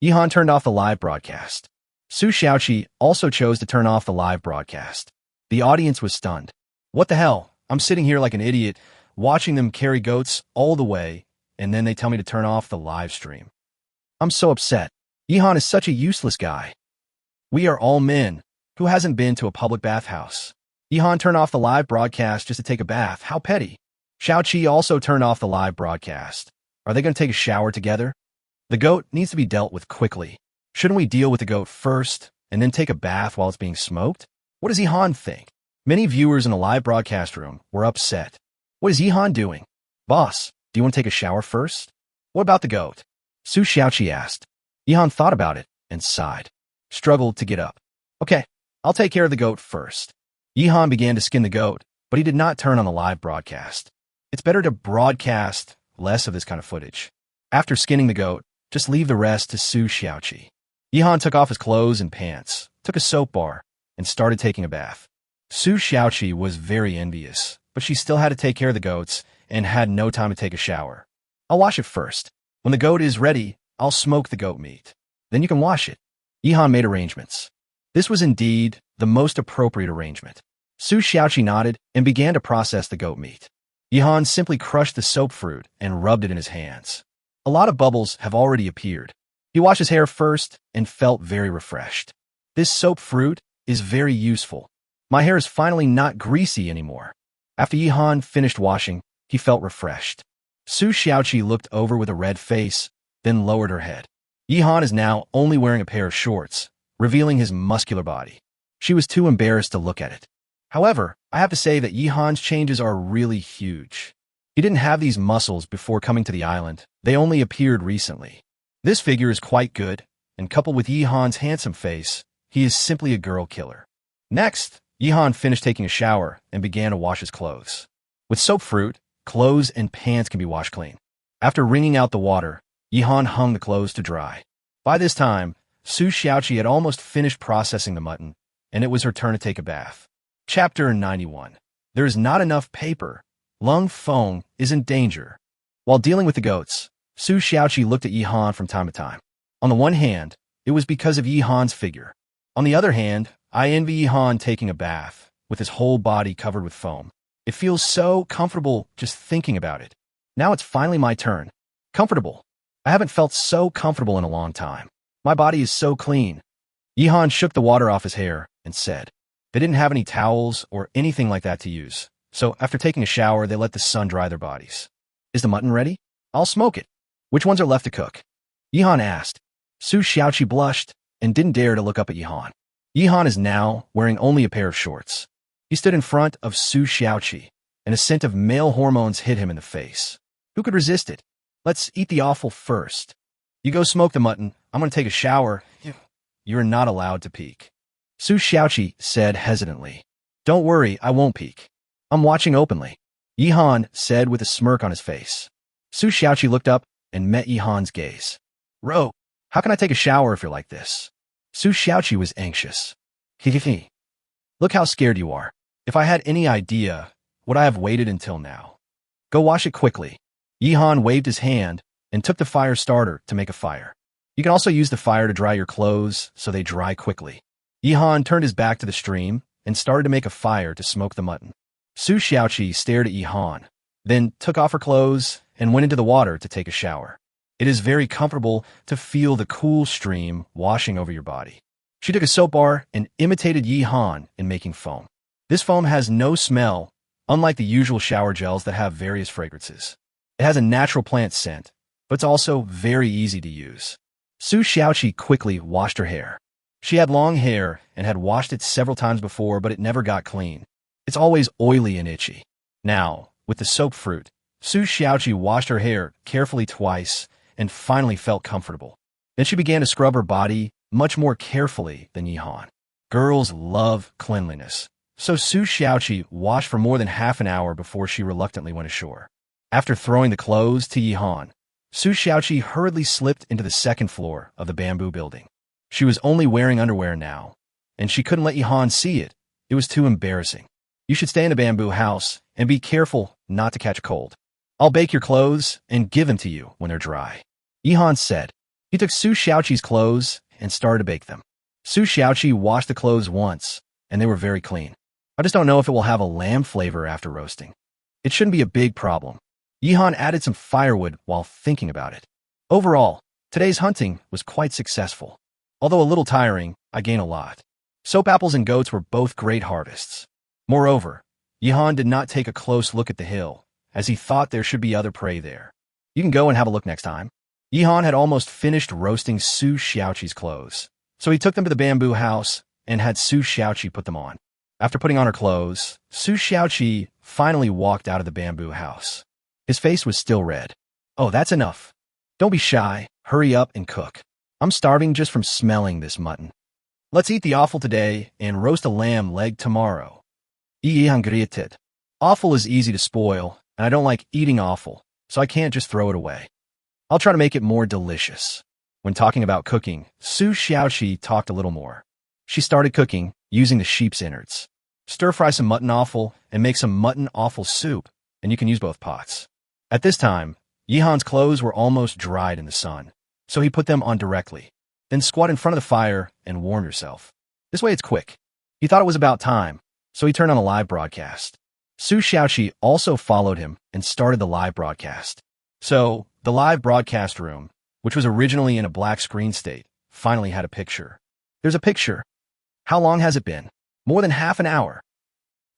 Yihan turned off the live broadcast. Su Xiaoqi also chose to turn off the live broadcast. The audience was stunned. What the hell? I'm sitting here like an idiot, watching them carry goats all the way, and then they tell me to turn off the live stream. I'm so upset. Yihan is such a useless guy. We are all men. Who hasn't been to a public bathhouse? Yihan turned off the live broadcast just to take a bath. How petty. Xiaoqi also turned off the live broadcast. Are they going to take a shower together? The goat needs to be dealt with quickly. Shouldn't we deal with the goat first and then take a bath while it's being smoked? What does Yihan think? Many viewers in the live broadcast room were upset. What is Yihan doing? Boss, do you want to take a shower first? What about the goat? Su Xiaoqi asked. Yihan thought about it and sighed. Struggled to get up. Okay, I'll take care of the goat first. Yihan began to skin the goat, but he did not turn on the live broadcast. It's better to broadcast less of this kind of footage. After skinning the goat, just leave the rest to Su Xiaoqi. Yihan took off his clothes and pants, took a soap bar, and started taking a bath. Su Xiaoqi was very envious, but she still had to take care of the goats and had no time to take a shower. I'll wash it first. When the goat is ready, I'll smoke the goat meat. Then you can wash it. Yihan made arrangements. This was indeed the most appropriate arrangement. Su Xiaoqi nodded and began to process the goat meat. Yihan simply crushed the soap fruit and rubbed it in his hands. A lot of bubbles have already appeared. He washed his hair first and felt very refreshed. This soap fruit is very useful. My hair is finally not greasy anymore. After Yihan finished washing, he felt refreshed. Su Xiaoqi looked over with a red face, then lowered her head. Yihan is now only wearing a pair of shorts, revealing his muscular body. She was too embarrassed to look at it. However, I have to say that Yihan's changes are really huge. He didn't have these muscles before coming to the island. They only appeared recently. This figure is quite good, and coupled with Yihan's handsome face, he is simply a girl killer. Next, Yihan finished taking a shower and began to wash his clothes. With soap fruit, clothes and pants can be washed clean. After wringing out the water, Yihan hung the clothes to dry. By this time, Su Xiaoqi had almost finished processing the mutton, and it was her turn to take a bath. Chapter 91. There is not enough paper. Lung Feng is in danger. While dealing with the goats, Su Xiaoqi looked at Yihan from time to time. On the one hand, it was because of Yihan's figure. On the other hand, I envy Yihan taking a bath, with his whole body covered with foam. It feels so comfortable just thinking about it. Now it's finally my turn. Comfortable. I haven't felt so comfortable in a long time. My body is so clean. Yihan shook the water off his hair and said, they didn't have any towels or anything like that to use, so after taking a shower, they let the sun dry their bodies. Is the mutton ready? I'll smoke it. Which ones are left to cook? Yihan asked. Su Xiaoqi blushed and didn't dare to look up at Yihan. Yihan is now wearing only a pair of shorts. He stood in front of Su Xiaoqi, and a scent of male hormones hit him in the face. Who could resist it? Let's eat the offal first. You go smoke the mutton. I'm going to take a shower. You're not allowed to peek. Su Xiaoqi said hesitantly. Don't worry, I won't peek. I'm watching openly. Yihan said with a smirk on his face. Su Xiaoqi looked up and met Yihan's gaze. Ro, how can I take a shower if you're like this? Su Xiaoqi was anxious. Hihihi. Look how scared you are. If I had any idea, would I have waited until now? Go wash it quickly. Yihan waved his hand and took the fire starter to make a fire. You can also use the fire to dry your clothes so they dry quickly. Yihan turned his back to the stream and started to make a fire to smoke the mutton. Su Xiaoqi stared at Yihan, then took off her clothes and went into the water to take a shower. It is very comfortable to feel the cool stream washing over your body. She took a soap bar and imitated Yihan in making foam. This foam has no smell, unlike the usual shower gels that have various fragrances. It has a natural plant scent, but it's also very easy to use. Su Xiaoqi quickly washed her hair. She had long hair and had washed it several times before, but it never got clean. It's always oily and itchy. Now, with the soap fruit, Su Xiaoqi washed her hair carefully twice and finally felt comfortable. Then she began to scrub her body much more carefully than Yihan. Girls love cleanliness, so Su Xiaoqi washed for more than half an hour before she reluctantly went ashore. After throwing the clothes to Yihan, Su Xiaoqi hurriedly slipped into the second floor of the bamboo building. She was only wearing underwear now, and she couldn't let Yihan see it. It was too embarrassing. You should stay in the bamboo house and be careful not to catch a cold. I'll bake your clothes and give them to you when they're dry, Yihan said. He took Su Xiaoqi's clothes and started to bake them. Su Xiaoqi washed the clothes once, and they were very clean. I just don't know if it will have a lamb flavor after roasting. It shouldn't be a big problem. Yihan added some firewood while thinking about it. Overall, today's hunting was quite successful. Although a little tiring, I gained a lot. Soap apples and goats were both great harvests. Moreover, Yihan did not take a close look at the hill, as he thought there should be other prey there. You can go and have a look next time. Yihan had almost finished roasting Su Xiaoqi's clothes, so he took them to the bamboo house and had Su Xiaoqi put them on. After putting on her clothes, Su Xiaoqi finally walked out of the bamboo house. His face was still red. Oh, that's enough. Don't be shy. Hurry up and cook. I'm starving just from smelling this mutton. Let's eat the offal today and roast a lamb leg tomorrow. Offal is easy to spoil, and I don't like eating offal, so I can't just throw it away. I'll try to make it more delicious. When talking about cooking, Su Xiaoqi talked a little more. She started cooking using the sheep's innards. Stir-fry some mutton offal and make some mutton offal soup, and you can use both pots. At this time, Yihan's clothes were almost dried in the sun, so he put them on directly. Then squat in front of the fire and warm yourself. This way it's quick. He thought it was about time, so he turned on a live broadcast. Su Xiaoqi also followed him and started the live broadcast. So, the live broadcast room, which was originally in a black screen state, finally had a picture. There's a picture. How long has it been? More than half an hour.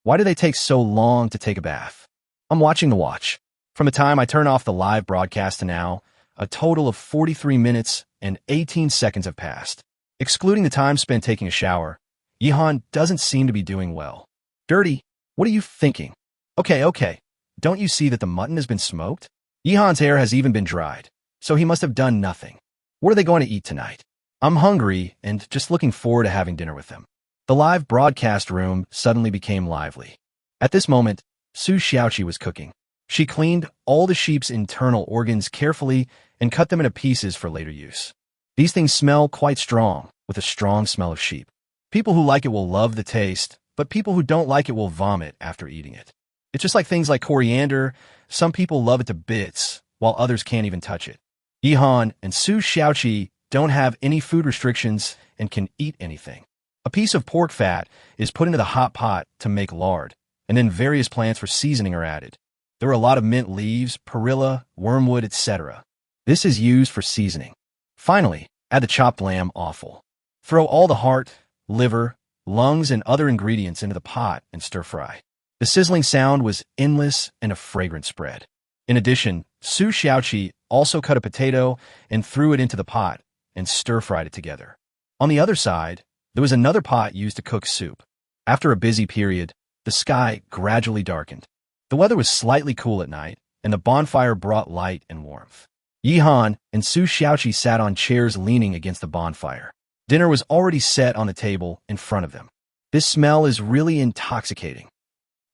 Why do they take so long to take a bath? I'm watching the watch. From the time I turn off the live broadcast to now, a total of 43 minutes and 18 seconds have passed. Excluding the time spent taking a shower, Yihan doesn't seem to be doing well. Dirty, what are you thinking? Okay. Don't you see that the mutton has been smoked? Yihan's hair has even been dried, so he must have done nothing. What are they going to eat tonight? I'm hungry and just looking forward to having dinner with them. The live broadcast room suddenly became lively. At this moment, Su Xiaoqi was cooking. She cleaned all the sheep's internal organs carefully and cut them into pieces for later use. These things smell quite strong, with a strong smell of sheep. People who like it will love the taste, but people who don't like it will vomit after eating it. It's just like things like coriander. Some people love it to bits, while others can't even touch it. Yihan and Su Xiaoqi don't have any food restrictions and can eat anything. A piece of pork fat is put into the hot pot to make lard, and then various plants for seasoning are added. There are a lot of mint leaves, perilla, wormwood, etc. This is used for seasoning. Finally, add the chopped lamb offal. Throw all the heart, liver, lungs, and other ingredients into the pot and stir-fry. The sizzling sound was endless and a fragrant spread. In addition, Su Xiaoqi also cut a potato and threw it into the pot and stir-fried it together. On the other side, there was another pot used to cook soup. After a busy period, the sky gradually darkened. The weather was slightly cool at night, and the bonfire brought light and warmth. Yihan and Su Xiaoqi sat on chairs leaning against the bonfire. Dinner was already set on the table in front of them. This smell is really intoxicating.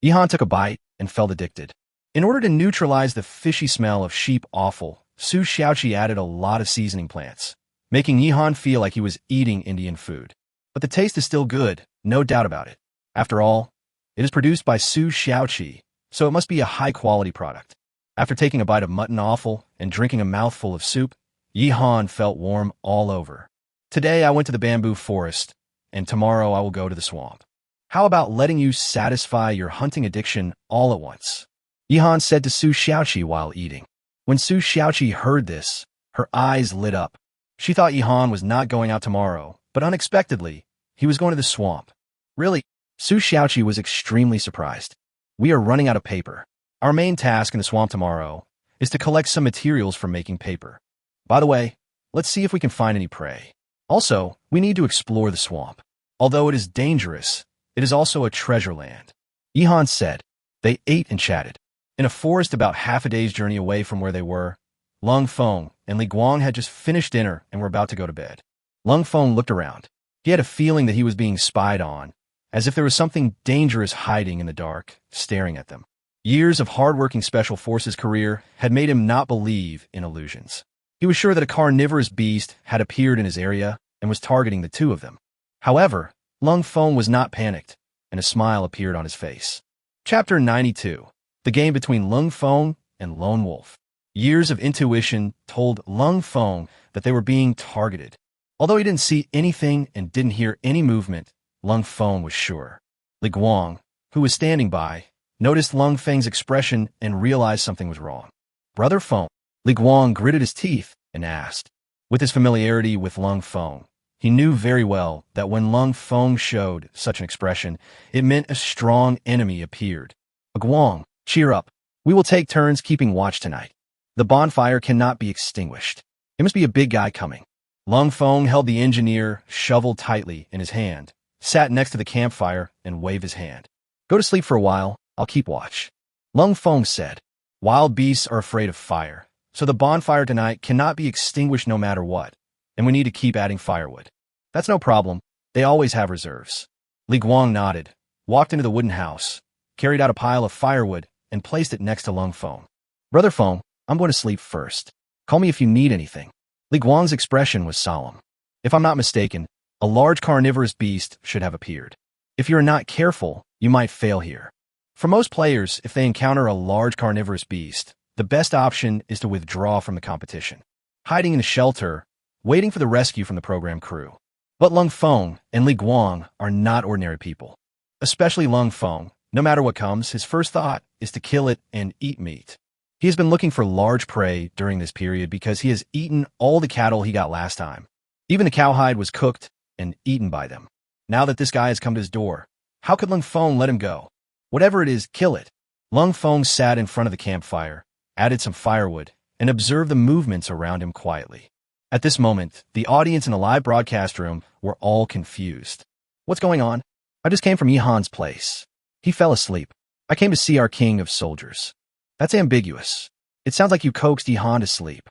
Yihan took a bite and felt addicted. In order to neutralize the fishy smell of sheep offal, Su Xiaoqi added a lot of seasoning plants, making Yihan feel like he was eating Indian food. But the taste is still good, no doubt about it. After all, it is produced by Su Xiaoqi, so it must be a high-quality product. After taking a bite of mutton offal and drinking a mouthful of soup, Yi Han felt warm all over. Today I went to the bamboo forest, and tomorrow I will go to the swamp. How about letting you satisfy your hunting addiction all at once? Yi Han said to Su Xiaoqi while eating. When Su Xiaoqi heard this, her eyes lit up. She thought Yi Han was not going out tomorrow, but unexpectedly, he was going to the swamp. Really? Su Xiaoqi was extremely surprised. We are running out of paper. Our main task in the swamp tomorrow is to collect some materials for making paper. By the way, let's see if we can find any prey. Also, we need to explore the swamp. Although it is dangerous, it is also a treasure land. Yi Han said. They ate and chatted. In a forest about half a day's journey away from where they were, Lung Feng and Li Guang had just finished dinner and were about to go to bed. Lung Feng looked around. He had a feeling that he was being spied on, as if there was something dangerous hiding in the dark, staring at them. Years of hard-working Special Forces career had made him not believe in illusions. He was sure that a carnivorous beast had appeared in his area and was targeting the two of them. However, Lung Feng was not panicked, and a smile appeared on his face. Chapter 92. The Game Between Lung Feng and Lone Wolf. Years of intuition told Lung Feng that they were being targeted. Although he didn't see anything and didn't hear any movement, Lung Feng was sure. Li Guang, who was standing by, noticed Lung Feng's expression and realized something was wrong. Brother Feng. Li Guang gritted his teeth and asked. With his familiarity with Lung Feng, he knew very well that when Lung Feng showed such an expression, it meant a strong enemy appeared. Guang, cheer up. We will take turns keeping watch tonight. The bonfire cannot be extinguished. It must be a big guy coming. Lung Feng held the engineer shovel tightly in his hand, sat next to the campfire, and waved his hand. Go to sleep for a while. I'll keep watch. Lung Feng said. Wild beasts are afraid of fire, so the bonfire tonight cannot be extinguished no matter what, and we need to keep adding firewood. That's no problem. They always have reserves. Li Guang nodded, walked into the wooden house, carried out a pile of firewood, and placed it next to Lung Feng. Brother Feng, I'm going to sleep first. Call me if you need anything. Li Guang's expression was solemn. If I'm not mistaken, a large carnivorous beast should have appeared. If you're not careful, you might fail here. For most players, if they encounter a large carnivorous beast, the best option is to withdraw from the competition, hiding in a shelter, waiting for the rescue from the program crew. But Lung Feng and Li Guang are not ordinary people. Especially Lung Feng, no matter what comes, his first thought is to kill it and eat meat. He has been looking for large prey during this period because he has eaten all the cattle he got last time. Even the cowhide was cooked and eaten by them. Now that this guy has come to his door, how could Lung Feng let him go? Whatever it is, kill it. Lung Feng sat in front of the campfire, added some firewood, and observed the movements around him quietly. At this moment, the audience in the live broadcast room were all confused. What's going on? I just came from Yi Han's place. He fell asleep. I came to see our king of soldiers. That's ambiguous. It sounds like you coaxed Yi Han to sleep.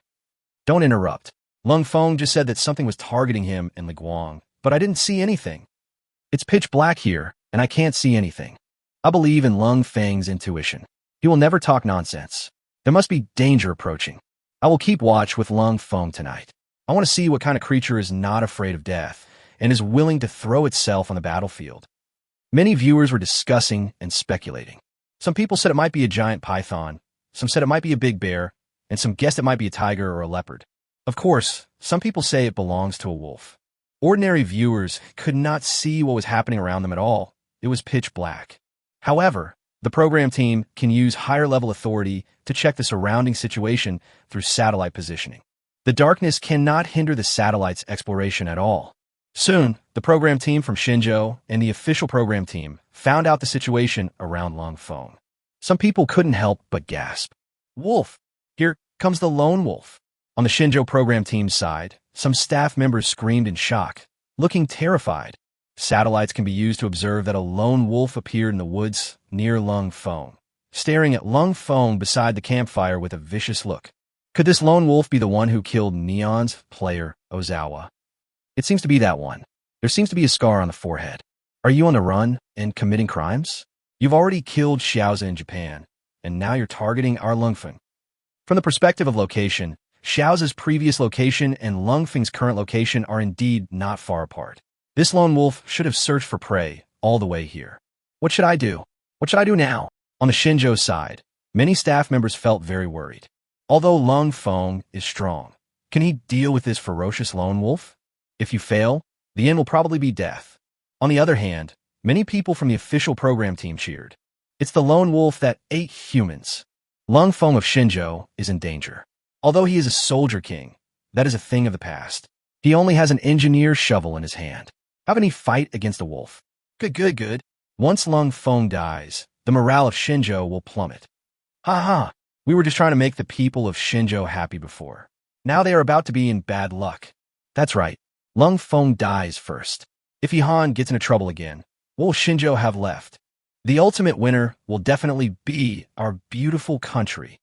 Don't interrupt. Lung Feng just said that something was targeting him and Li Guang, but I didn't see anything. It's pitch black here, and I can't see anything. I believe in Lung Feng's intuition. He will never talk nonsense. There must be danger approaching. I will keep watch with Lung Feng tonight. I want to see what kind of creature is not afraid of death and is willing to throw itself on the battlefield. Many viewers were discussing and speculating. Some people said it might be a giant python, some said it might be a big bear, and some guessed it might be a tiger or a leopard. Of course, some people say it belongs to a wolf. Ordinary viewers could not see what was happening around them at all. It was pitch black. However, the program team can use higher-level authority to check the surrounding situation through satellite positioning. The darkness cannot hinder the satellite's exploration at all. Soon, the program team from Shenzhou and the official program team found out the situation around Lung Feng. Some people couldn't help but gasp. Wolf! Here comes the lone wolf. On the Shenzhou program team's side, some staff members screamed in shock, looking terrified. Satellites can be used to observe that a lone wolf appeared in the woods near Lung Feng, staring at Lung Feng beside the campfire with a vicious look. Could this lone wolf be the one who killed Neon's player, Ozawa? It seems to be that one. There seems to be a scar on the forehead. Are you on the run and committing crimes? You've already killed Xiaoza in Japan, and now you're targeting our Lung Feng. From the perspective of location, Xiaoza's previous location and Lung Feng's current location are indeed not far apart. This lone wolf should have searched for prey all the way here. What should I do? What should I do now? On the Shenzhou side, many staff members felt very worried. Although Lung Feng is strong, Can he deal with this ferocious lone wolf? If you fail, the end will probably be death. On the other hand, many people from the official program team cheered. It's the lone wolf that ate humans. Lung Feng of Shenzhou is in danger. Although he is a soldier king, that is a thing of the past. He only has an engineer's shovel in his hand. How can he fight against a wolf? Good. Once Lung Feng dies, the morale of Shenzhou will plummet. Ha! We were just trying to make the people of Shenzhou happy before. Now they are about to be in bad luck. That's right. Lung Feng dies first. If Yihan gets into trouble again, what will Shenzhou have left? The ultimate winner will definitely be our beautiful country.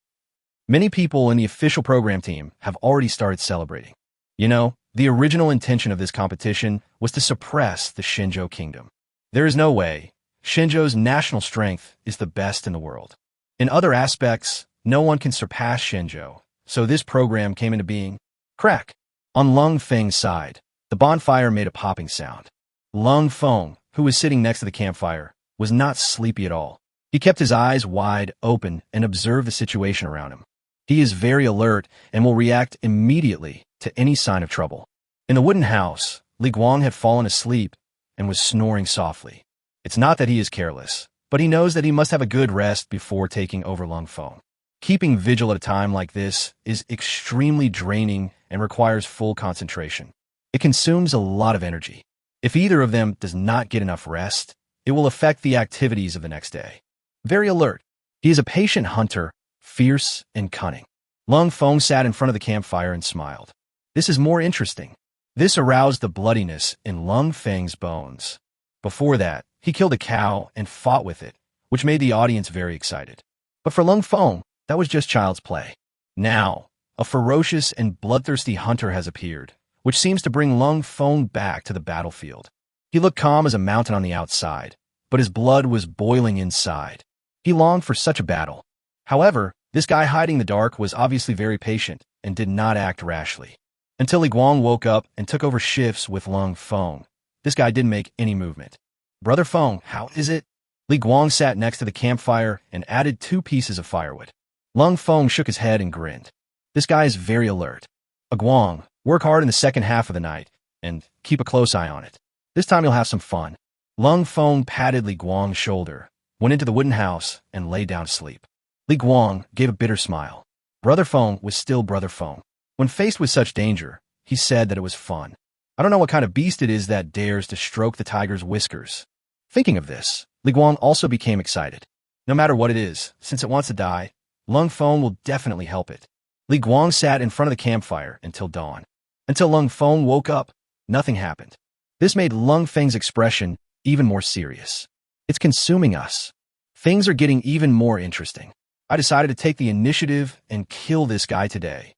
Many people in the official program team have already started celebrating. You know, the original intention of this competition was to suppress the Shenzhou kingdom. There is no way. Shenzhou's national strength is the best in the world. In other aspects, no one can surpass Shenzhou, so this program came into being. Crack! On Lung Feng's side, the bonfire made a popping sound. Lung Feng, who was sitting next to the campfire, was not sleepy at all. He kept his eyes wide open and observed the situation around him. He is very alert and will react immediately to any sign of trouble. In the wooden house, Li Guang had fallen asleep and was snoring softly. It's not that he is careless, but he knows that he must have a good rest before taking over Lung Feng. Keeping vigil at a time like this is extremely draining and requires full concentration. It consumes a lot of energy. If either of them does not get enough rest, it will affect the activities of the next day. Very alert. He is a patient hunter, fierce and cunning. Lung Feng sat in front of the campfire and smiled. This is more interesting. This aroused the bloodiness in Lung Feng's bones. Before that, he killed a cow and fought with it, which made the audience very excited. But for Lung Feng, that was just child's play. Now, a ferocious and bloodthirsty hunter has appeared, which seems to bring Lung Feng back to the battlefield. He looked calm as a mountain on the outside, but his blood was boiling inside. He longed for such a battle. However, this guy hiding in the dark was obviously very patient and did not act rashly. Until Li Guang woke up and took over shifts with Lung Feng, this guy didn't make any movement. Brother Feng, how is it? Li Guang sat next to the campfire and added 2 pieces of firewood. Lung Feng shook his head and grinned. This guy is very alert. Guang, work hard in the second half of the night and keep a close eye on it. This time you'll have some fun. Lung Feng patted Li Guang's shoulder, went into the wooden house, and lay down to sleep. Li Guang gave a bitter smile. Brother Feng was still Brother Feng. When faced with such danger, he said that it was fun. I don't know what kind of beast it is that dares to stroke the tiger's whiskers. Thinking of this, Li Guang also became excited. No matter what it is, since it wants to die, Lung Feng will definitely help it. Li Guang sat in front of the campfire until dawn. Until Lung Feng woke up, nothing happened. This made Lung Feng's expression even more serious. It's consuming us. Things are getting even more interesting. I decided to take the initiative and kill this guy today.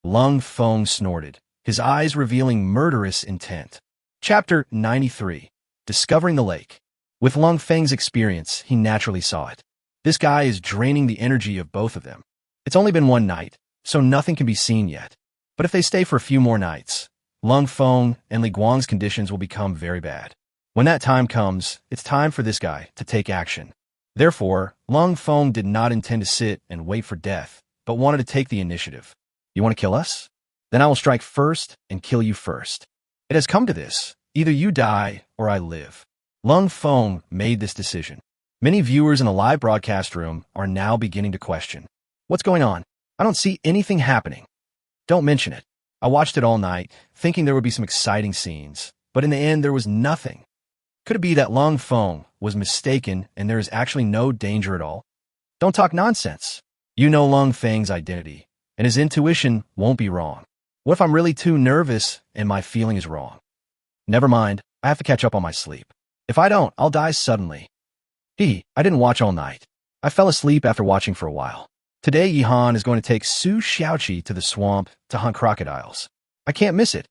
Lung Feng snorted, his eyes revealing murderous intent. Chapter 93. Discovering the Lake. With Lung Feng's experience, he naturally saw it. This guy is draining the energy of both of them. It's only been one night, so nothing can be seen yet. But if they stay for a few more nights, Lung Feng and Li Guang's conditions will become very bad. When that time comes, it's time for this guy to take action. Therefore, Lung Feng did not intend to sit and wait for death, but wanted to take the initiative. You want to kill us? Then I will strike first and kill you first. It has come to this. Either you die or I live. Lung Feng made this decision. Many viewers in the live broadcast room are now beginning to question. What's going on? I don't see anything happening. Don't mention it. I watched it all night, thinking there would be some exciting scenes, but in the end there was nothing. Could it be that Lung Feng was mistaken and there is actually no danger at all? Don't talk nonsense. You know Lung Feng's identity, and his intuition won't be wrong. What if I'm really too nervous and my feeling is wrong? Never mind, I have to catch up on my sleep. If I don't, I'll die suddenly. I didn't watch all night. I fell asleep after watching for a while. Today, Yihan is going to take Su Xiaoqi to the swamp to hunt crocodiles. I can't miss it.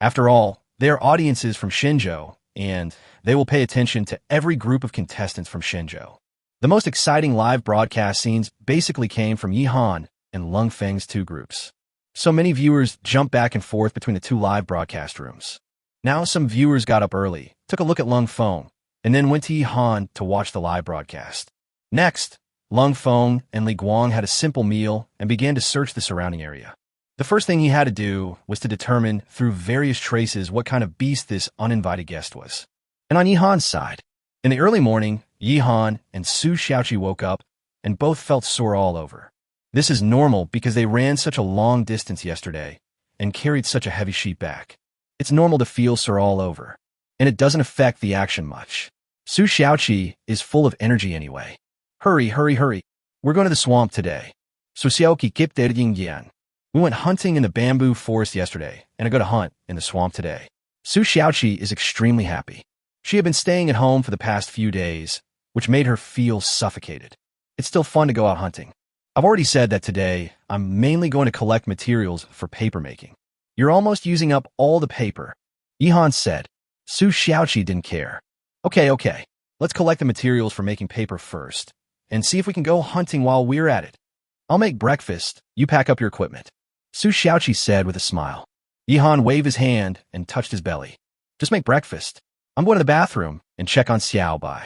After all, they are audiences from Shenzhou, and they will pay attention to every group of contestants from Shenzhou. The most exciting live broadcast scenes basically came from Yihan and Lung Feng's 2 groups. So many viewers jumped back and forth between the 2 live broadcast rooms. Now some viewers got up early, took a look at Lung Feng, and then went to Yihan to watch the live broadcast. Next, Lung Feng and Li Guang had a simple meal and began to search the surrounding area. The first thing he had to do was to determine through various traces what kind of beast this uninvited guest was. And on Yihan's side, in the early morning, Yihan and Su Xiaoqi woke up and both felt sore all over. This is normal because they ran such a long distance yesterday and carried such a heavy sheet back. It's normal to feel sore all over, and it doesn't affect the action much. Su Xiaoqi is full of energy anyway. Hurry, hurry, hurry. We're going to the swamp today. Su Xiaoqi kip yan. We went hunting in the bamboo forest yesterday, and I go to hunt in the swamp today. Su Xiaoqi is extremely happy. She had been staying at home for the past few days, which made her feel suffocated. It's still fun to go out hunting. I've already said that today I'm mainly going to collect materials for paper making. You're almost using up all the paper, Yihan said. Su Xiaoqi didn't care. Okay. Let's collect the materials for making paper first, and see if we can go hunting while we're at it. I'll make breakfast. You pack up your equipment, Su Xiaoqi said with a smile. Yihan waved his hand and touched his belly. Just make breakfast. I'm going to the bathroom and check on Xiaobai.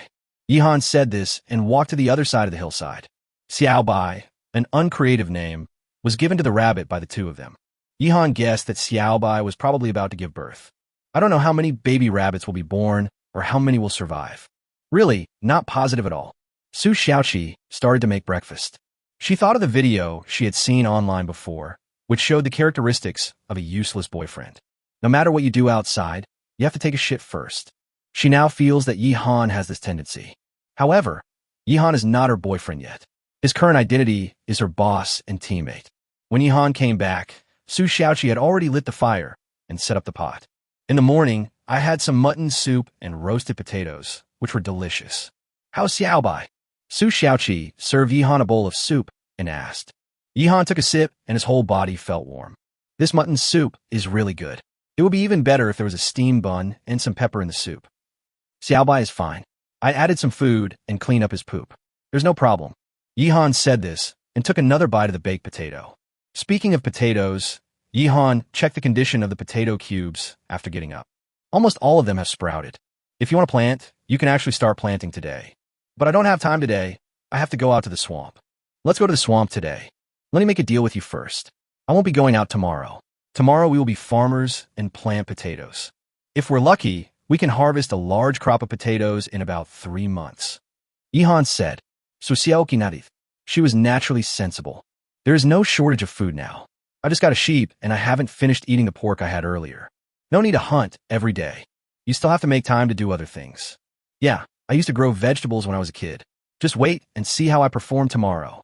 Yihan said this and walked to the other side of the hillside. Xiaobai, an uncreative name, was given to the rabbit by the two of them. Yihan guessed that Xiaobai was probably about to give birth. I don't know how many baby rabbits will be born or how many will survive. Really, not positive at all. Su Xiaoqi started to make breakfast. She thought of the video she had seen online before, which showed the characteristics of a useless boyfriend. No matter what you do outside, you have to take a shit first. She now feels that Yihan has this tendency. However, Yihan is not her boyfriend yet. His current identity is her boss and teammate. When Yihan came back, Su Xiaoqi had already lit the fire and set up the pot. In the morning, I had some mutton soup and roasted potatoes, which were delicious. How's Xiaobai? Su Xiaoqi served Yihan a bowl of soup and asked. Yihan took a sip and his whole body felt warm. This mutton soup is really good. It would be even better if there was a steamed bun and some pepper in the soup. Xiaobai is fine. I added some food and cleaned up his poop. There's no problem. Yihan said this and took another bite of the baked potato. Speaking of potatoes, Yihan checked the condition of the potato cubes after getting up. Almost all of them have sprouted. If you want to plant, you can actually start planting today. But I don't have time today. I have to go out to the swamp. Let's go to the swamp today. Let me make a deal with you first. I won't be going out tomorrow. Tomorrow we will be farmers and plant potatoes. If we're lucky, we can harvest a large crop of potatoes in about 3 months. Yihan said. So Xiaoqi nodded. She was naturally sensible. There is no shortage of food now. I just got a sheep and I haven't finished eating the pork I had earlier. No need to hunt every day. You still have to make time to do other things. Yeah, I used to grow vegetables when I was a kid. Just wait and see how I perform tomorrow.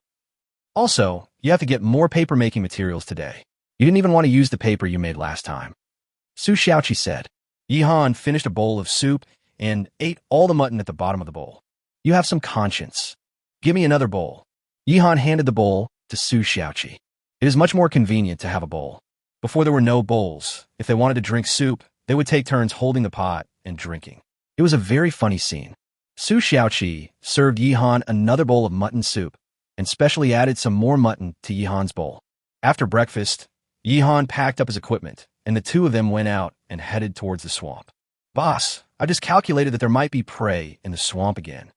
Also, you have to get more paper-making materials today. You didn't even want to use the paper you made last time. Su Xiaoqi said. Yihan finished a bowl of soup and ate all the mutton at the bottom of the bowl. You have some conscience. Give me another bowl. Yihan handed the bowl to Su Xiaoqi. It is much more convenient to have a bowl. Before there were no bowls, if they wanted to drink soup, they would take turns holding the pot and drinking. It was a very funny scene. Su Xiaoqi served Yihan another bowl of mutton soup and specially added some more mutton to Yihan's bowl. After breakfast, Yihan packed up his equipment, and the two of them went out and headed towards the swamp. Boss, I just calculated that there might be prey in the swamp again.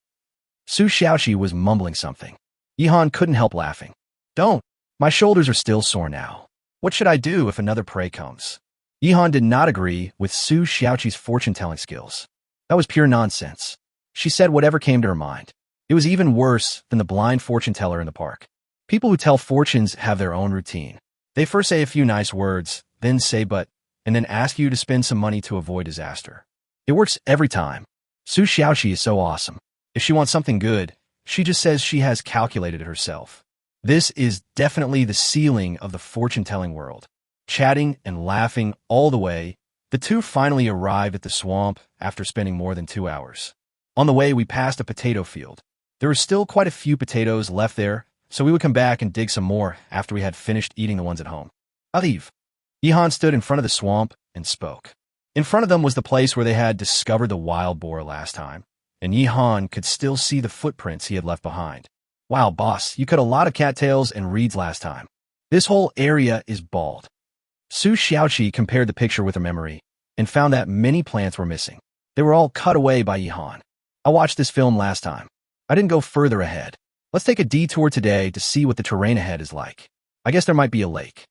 Su Xiaoqi was mumbling something. Yihan couldn't help laughing. Don't. My shoulders are still sore now. What should I do if another prey comes? Yihan did not agree with Su Xiaoqi's fortune-telling skills. That was pure nonsense. She said whatever came to her mind. It was even worse than the blind fortune teller in the park. People who tell fortunes have their own routine. They first say a few nice words, then say but, and then ask you to spend some money to avoid disaster. It works every time. Su Xiaoqi is so awesome. If she wants something good, she just says she has calculated it herself. This is definitely the ceiling of the fortune-telling world. Chatting and laughing all the way, the two finally arrived at the swamp after spending more than 2 hours. On the way, we passed a potato field. There were still quite a few potatoes left there, so we would come back and dig some more after we had finished eating the ones at home. Arrive. Yihan stood in front of the swamp and spoke. In front of them was the place where they had discovered the wild boar last time, and Yihan could still see the footprints he had left behind. Wow, boss, you cut a lot of cattails and reeds last time. This whole area is bald. Su Xiaoqi compared the picture with her memory and found that many plants were missing. They were all cut away by Yihan. I watched this film last time. I didn't go further ahead. Let's take a detour today to see what the terrain ahead is like. I guess there might be a lake.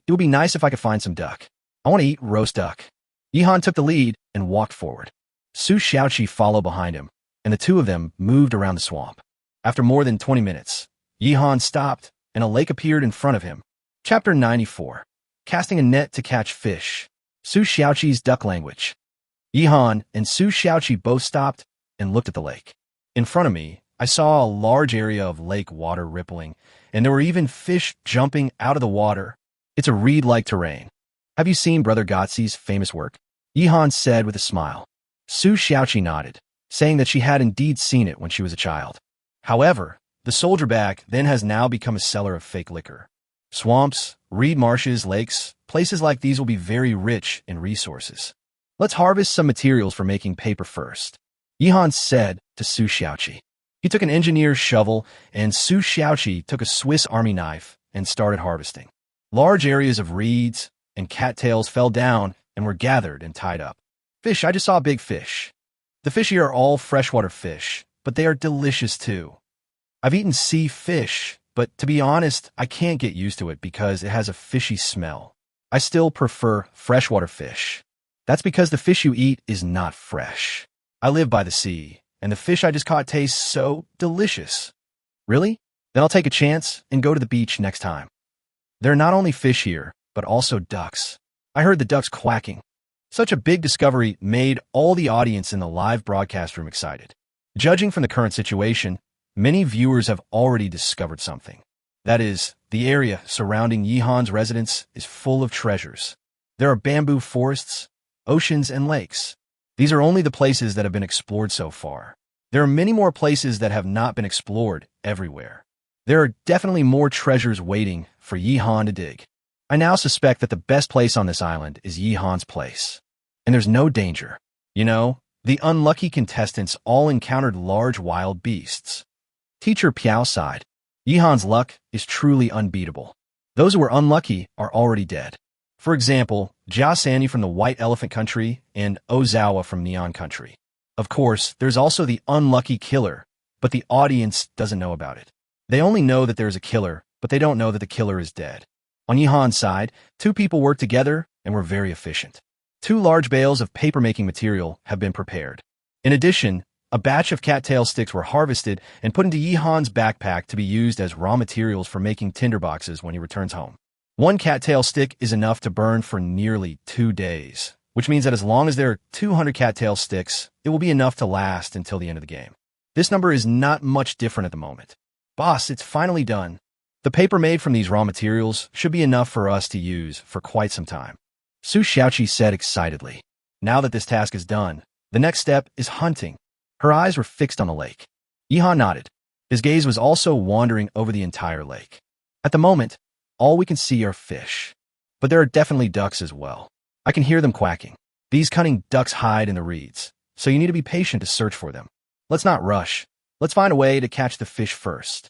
It would be nice if I could find some duck. I want to eat roast duck. Yihan took the lead and walked forward. Su Xiaoqi followed behind him, and the two of them moved around the swamp. After more than 20 minutes, Yihan stopped, and a lake appeared in front of him. Chapter 94. Casting a net to catch fish. Su Xiaoqi's duck language. Yihan and Su Xiaoqi both stopped and looked at the lake. In front of me, I saw a large area of lake water rippling, and there were even fish jumping out of the water. It's a reed-like terrain. Have you seen Brother Gotzi's famous work? Yihan said with a smile. Su Xiaoqi nodded, saying that she had indeed seen it when she was a child. However, the soldier back then has now become a seller of fake liquor. Swamps, reed marshes, lakes, places like these will be very rich in resources. Let's harvest some materials for making paper first, Yihan said to Su Xiaoqi. He took an engineer's shovel, and Su Xiaoqi took a Swiss Army knife and started harvesting. Large areas of reeds and cattails fell down and were gathered and tied up. Fish, I just saw a big fish. The fish here are all freshwater fish, but they are delicious too. I've eaten sea fish, but to be honest, I can't get used to it because it has a fishy smell. I still prefer freshwater fish. That's because the fish you eat is not fresh. I live by the sea, and the fish I just caught tastes so delicious. Really? Then I'll take a chance and go to the beach next time. There are not only fish here, but also ducks. I heard the ducks quacking. Such a big discovery made all the audience in the live broadcast room excited. Judging from the current situation, many viewers have already discovered something. That is, the area surrounding Yihan's residence is full of treasures. There are bamboo forests, oceans, and lakes. These are only the places that have been explored so far. There are many more places that have not been explored everywhere. There are definitely more treasures waiting for Yihan to dig. I now suspect that the best place on this island is Yihan's place. And there's no danger. You know, the unlucky contestants all encountered large wild beasts. Teacher Piao sighed. Yihan's luck is truly unbeatable. Those who were unlucky are already dead. For example, Jia Sanyu from the White Elephant Country and Ozawa from Neon Country. Of course, there's also the unlucky killer, but the audience doesn't know about it. They only know that there's a killer, but they don't know that the killer is dead. On Yihan's side, two people worked together and were very efficient. 2 large bales of paper-making material have been prepared. In addition, a batch of cattail sticks were harvested and put into Yihan's backpack to be used as raw materials for making tinderboxes when he returns home. 1 cattail stick is enough to burn for nearly 2 days, which means that as long as there are 200 cattail sticks, it will be enough to last until the end of the game. This number is not much different at the moment. Boss, it's finally done. The paper made from these raw materials should be enough for us to use for quite some time, Su Xiaoqi said excitedly. Now that this task is done, the next step is hunting. Her eyes were fixed on the lake. Yihan nodded. His gaze was also wandering over the entire lake. At the moment, all we can see are fish. But there are definitely ducks as well. I can hear them quacking. These cunning ducks hide in the reeds, so you need to be patient to search for them. Let's not rush. Let's find a way to catch the fish first.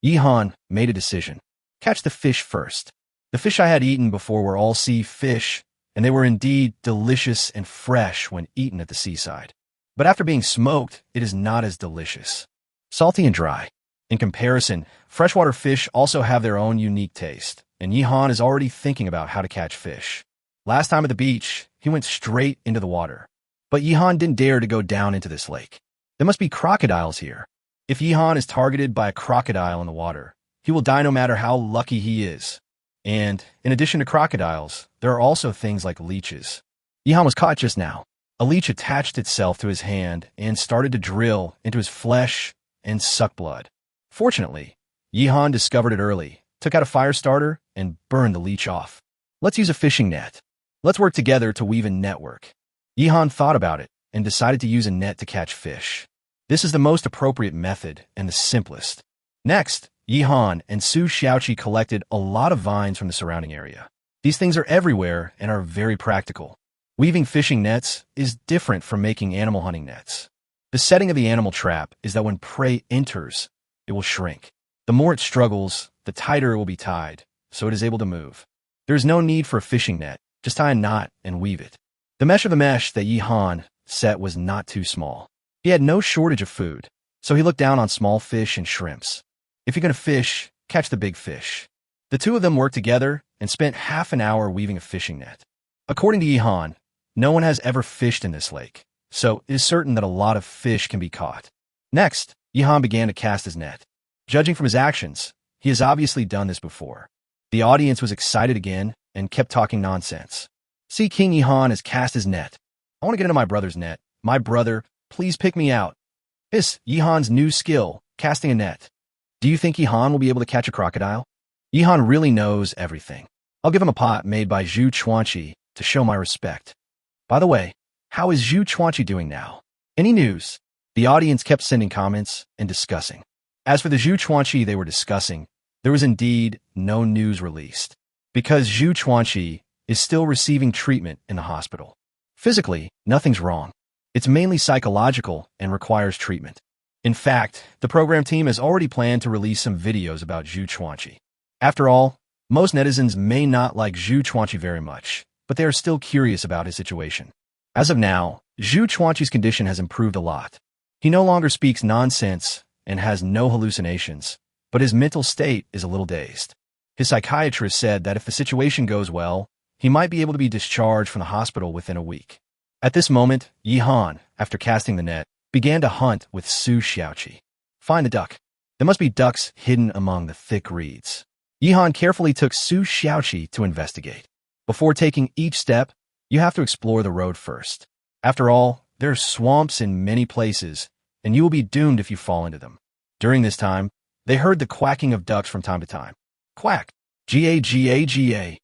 Yihan made a decision. Catch the fish first. The fish I had eaten before were all sea fish, and they were indeed delicious and fresh when eaten at the seaside. But after being smoked, it is not as delicious. Salty and dry. In comparison, freshwater fish also have their own unique taste, and Yihan is already thinking about how to catch fish. Last time at the beach, he went straight into the water. But Yihan didn't dare to go down into this lake. There must be crocodiles here. If Yihan is targeted by a crocodile in the water, he will die no matter how lucky he is. And, in addition to crocodiles, there are also things like leeches. Yihan was caught just now. A leech attached itself to his hand and started to drill into his flesh and suck blood. Fortunately, Yihan discovered it early, took out a fire starter, and burned the leech off. Let's use a fishing net. Let's work together to weave a network. Yihan thought about it and decided to use a net to catch fish. This is the most appropriate method and the simplest. Next, Yihan and Su Xiaoqi collected a lot of vines from the surrounding area. These things are everywhere and are very practical. Weaving fishing nets is different from making animal hunting nets. The setting of the animal trap is that when prey enters, it will shrink. The more it struggles, the tighter it will be tied, so it is able to move. There is no need for a fishing net. Just tie a knot and weave it. The mesh of the mesh that Yihan set was not too small. He had no shortage of food, so he looked down on small fish and shrimps. If you're going to fish, catch the big fish. The two of them worked together and spent half an hour weaving a fishing net. According to Yihan, no one has ever fished in this lake, so it is certain that a lot of fish can be caught. Next, Yihan began to cast his net. Judging from his actions, he has obviously done this before. The audience was excited again and kept talking nonsense. See, King Yihan has cast his net. I want to get into my brother's net. My brother, please pick me out. This, Yihan's new skill, casting a net. Do you think Yihan will be able to catch a crocodile? Yihan really knows everything. I'll give him a pot made by Zhu Chuanqi to show my respect. By the way, how is Zhu Chuanqi doing now? Any news? The audience kept sending comments and discussing. As for the Zhu Chuanqi they were discussing, there was indeed no news released, because Zhu Chuanqi is still receiving treatment in the hospital. Physically, nothing's wrong. It's mainly psychological and requires treatment. In fact, the program team has already planned to release some videos about Zhu Chuanqi. After all, most netizens may not like Zhu Chuanqi very much, but they are still curious about his situation. As of now, Zhu Chuanqi's condition has improved a lot. He no longer speaks nonsense and has no hallucinations, but his mental state is a little dazed. His psychiatrist said that if the situation goes well, he might be able to be discharged from the hospital within a week. At this moment, Yihan, after casting the net, began to hunt with Su Xiaoqi. Find the duck. There must be ducks hidden among the thick reeds. Yihan carefully took Su Xiaoqi to investigate. Before taking each step, you have to explore the road first. After all, there are swamps in many places, and you will be doomed if you fall into them. During this time, they heard the quacking of ducks from time to time. Quack! Ga.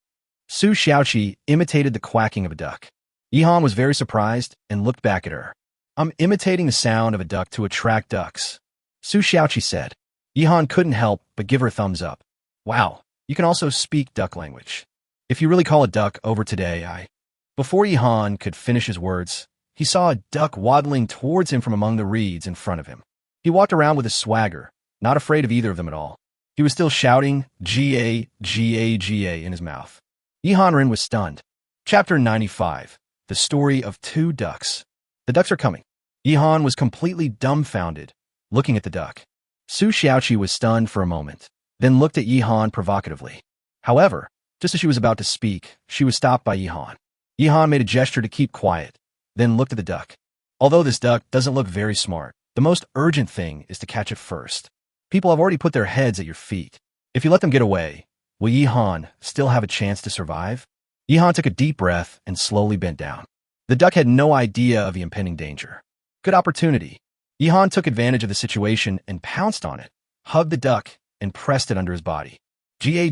Su Xiaoqi imitated the quacking of a duck. Yihan was very surprised and looked back at her. I'm imitating the sound of a duck to attract ducks, Su Xiaoqi said. Yihan couldn't help but give her a thumbs up. Wow, you can also speak duck language. If you really call a duck over today, Before Yihan could finish his words, he saw a duck waddling towards him from among the reeds in front of him. He walked around with a swagger, not afraid of either of them at all. He was still shouting Ga in his mouth. Yihan was stunned. Chapter 95. The Story of Two Ducks. The ducks are coming. Yihan was completely dumbfounded, looking at the duck. Su Xiaoqi was stunned for a moment, then looked at Yihan provocatively. However, just as she was about to speak, she was stopped by Yihan. Yihan made a gesture to keep quiet, then looked at the duck. Although this duck doesn't look very smart, the most urgent thing is to catch it first. People have already put their heads at your feet. If you let them get away, will Yihan still have a chance to survive? Yihan took a deep breath and slowly bent down. The duck had no idea of the impending danger. Good opportunity. Yihan took advantage of the situation and pounced on it, hugged the duck, and pressed it under his body. Ga.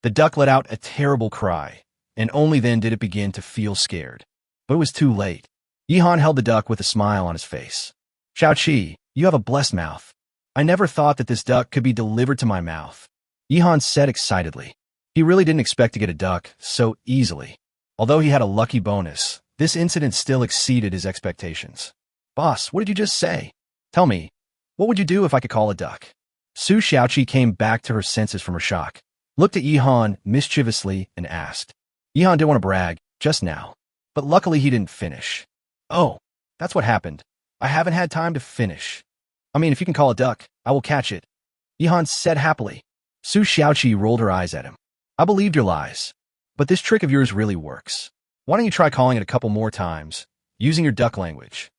The duck let out a terrible cry, and only then did it begin to feel scared. But it was too late. Yihan held the duck with a smile on his face. Xiaoqi, you have a blessed mouth. I never thought that this duck could be delivered to my mouth, Yihan said excitedly. He really didn't expect to get a duck so easily. Although he had a lucky bonus, this incident still exceeded his expectations. Boss, what did you just say? Tell me, what would you do if I could call a duck? Su Xiaoqi came back to her senses from her shock, looked at Yihan mischievously, and asked. Yihan didn't want to brag, just now. But luckily he didn't finish. Oh, that's what happened. I haven't had time to finish. I mean, if you can call a duck, I will catch it, Yihan said happily. Su Xiaoqi rolled her eyes at him. I believed your lies. But this trick of yours really works. Why don't you try calling it a couple more times, using your duck language?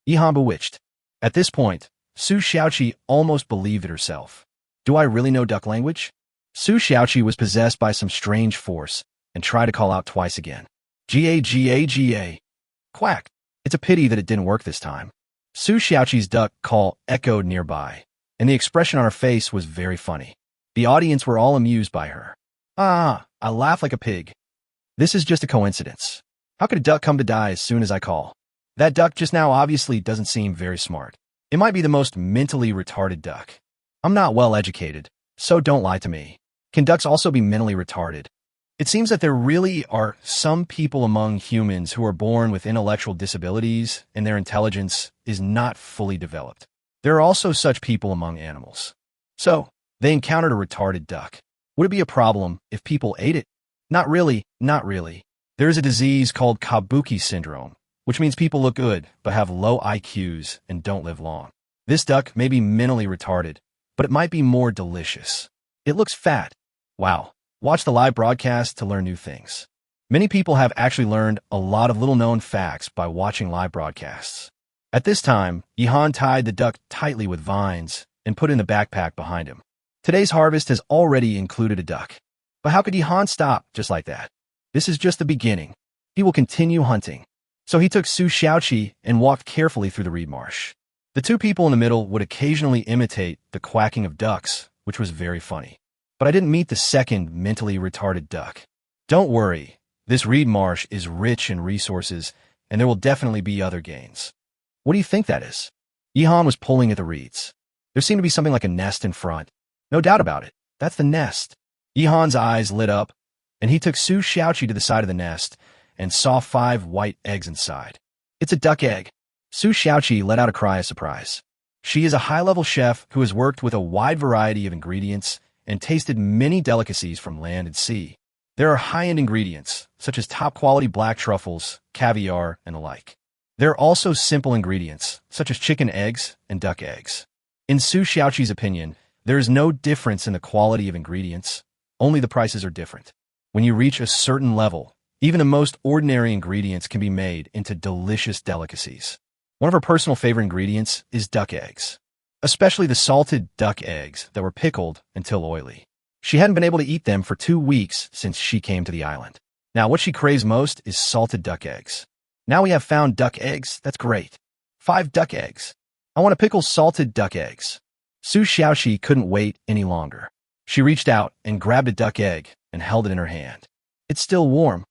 Yihan bewitched. At this point, Su Xiaoqi almost believed it herself. Do I really know duck language? Su Xiaoqi was possessed by some strange force and tried to call out twice again. Ga. Quack. It's a pity that it didn't work this time. Su Xiaoqi's duck call echoed nearby, and the expression on her face was very funny. The audience were all amused by her. I laugh like a pig. This is just a coincidence. How could a duck come to die as soon as I call? That duck just now obviously doesn't seem very smart. It might be the most mentally retarded duck. I'm not well educated, so don't lie to me. Can ducks also be mentally retarded? It seems that there really are some people among humans who are born with intellectual disabilities and their intelligence is not fully developed. There are also such people among animals. So, they encountered a retarded duck. Would it be a problem if people ate it? Not really, not really. There is a disease called Kabuki syndrome, which means people look good but have low IQs and don't live long. This duck may be mentally retarded, but it might be more delicious. It looks fat. Wow, Watch the live broadcast to learn new things. Many people have actually learned a lot of little-known facts by watching live broadcasts. At this time, Yihan tied the duck tightly with vines and put it in the backpack behind him. Today's harvest has already included a duck. But how could Yihan stop just like that? This is just the beginning. He will continue hunting. So he took Su Xiaoqi and walked carefully through the reed marsh. The two people in the middle would occasionally imitate the quacking of ducks, which was very funny. But I didn't meet the second mentally retarded duck. Don't worry, this reed marsh is rich in resources, and there will definitely be other gains. What do you think that is? Yihan was pulling at the reeds. There seemed to be something like a nest in front. No doubt about it, that's the nest. Yihan's eyes lit up, and he took Su Xiaoqi to the side of the nest and saw 5 white eggs inside. It's a duck egg. Su Xiaoqi let out a cry of surprise. She is a high-level chef who has worked with a wide variety of ingredients and tasted many delicacies from land and sea. There are high-end ingredients, such as top-quality black truffles, caviar, and the like. There are also simple ingredients, such as chicken eggs and duck eggs. In Su Xiaoqi's opinion, there is no difference in the quality of ingredients, only the prices are different. When you reach a certain level, even the most ordinary ingredients can be made into delicious delicacies. One of her personal favorite ingredients is duck eggs, especially the salted duck eggs that were pickled until oily. She hadn't been able to eat them for 2 weeks since she came to the island. Now, what she craves most is salted duck eggs. Now we have found duck eggs, that's great. 5 duck eggs. I want to pickle salted duck eggs. Su Xiaoqi couldn't wait any longer. She reached out and grabbed a duck egg and held it in her hand. It's still warm.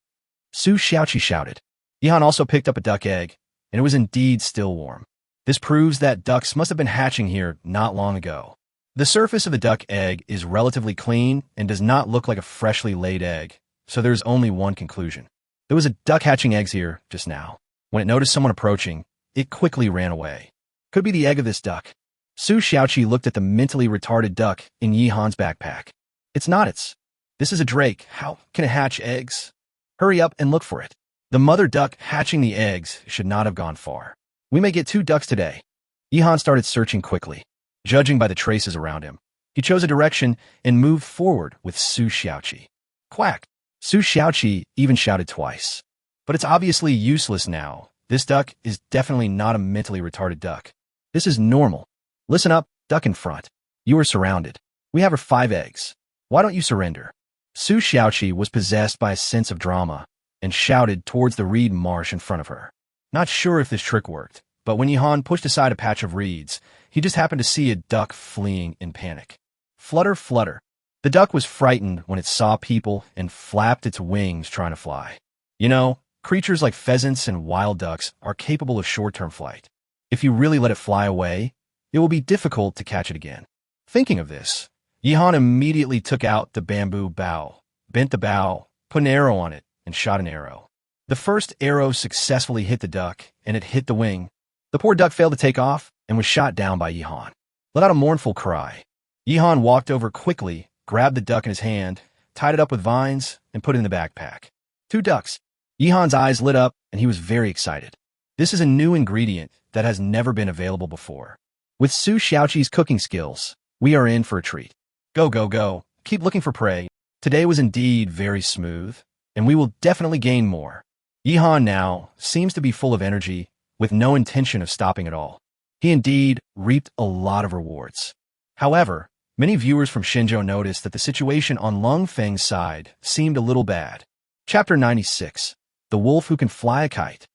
Su Xiaoqi shouted. Yihan also picked up a duck egg, and it was indeed still warm. This proves that ducks must have been hatching here not long ago. The surface of the duck egg is relatively clean and does not look like a freshly laid egg, so there is only one conclusion. There was a duck hatching eggs here just now. When it noticed someone approaching, it quickly ran away. Could be the egg of this duck. Su Xiaoqi looked at the mentally retarded duck in Yihan's backpack. It's not its. This is a drake. How can it hatch eggs? Hurry up and look for it. The mother duck hatching the eggs should not have gone far. We may get 2 ducks today. Yihan started searching quickly, judging by the traces around him. He chose a direction and moved forward with Su Xiaoqi. Quack! Su Xiaoqi even shouted twice. But it's obviously useless now. This duck is definitely not a mentally retarded duck. This is normal. Listen up, duck in front. You are surrounded. We have her 5 eggs. Why don't you surrender? Su Xiaoqi was possessed by a sense of drama and shouted towards the reed marsh in front of her. Not sure if this trick worked, but when Yihan pushed aside a patch of reeds, he just happened to see a duck fleeing in panic. Flutter, flutter. The duck was frightened when it saw people and flapped its wings trying to fly. You know, creatures like pheasants and wild ducks are capable of short-term flight. If you really let it fly away, it will be difficult to catch it again. Thinking of this, Yihan immediately took out the bamboo bow, bent the bow, put an arrow on it, and shot an arrow. The first arrow successfully hit the duck, and it hit the wing. The poor duck failed to take off and was shot down by Yihan. Let out a mournful cry. Yihan walked over quickly, grabbed the duck in his hand, tied it up with vines, and put it in the backpack. 2 ducks. Yihan's eyes lit up, and he was very excited. This is a new ingredient that has never been available before. With Su Xiaoqi's cooking skills, we are in for a treat. Go, go, go. Keep looking for prey. Today was indeed very smooth, and we will definitely gain more. Yihan now seems to be full of energy, with no intention of stopping at all. He indeed reaped a lot of rewards. However, many viewers from Shenzhou noticed that the situation on Lung Feng's side seemed a little bad. Chapter 96. The Wolf Who Can Fly a Kite.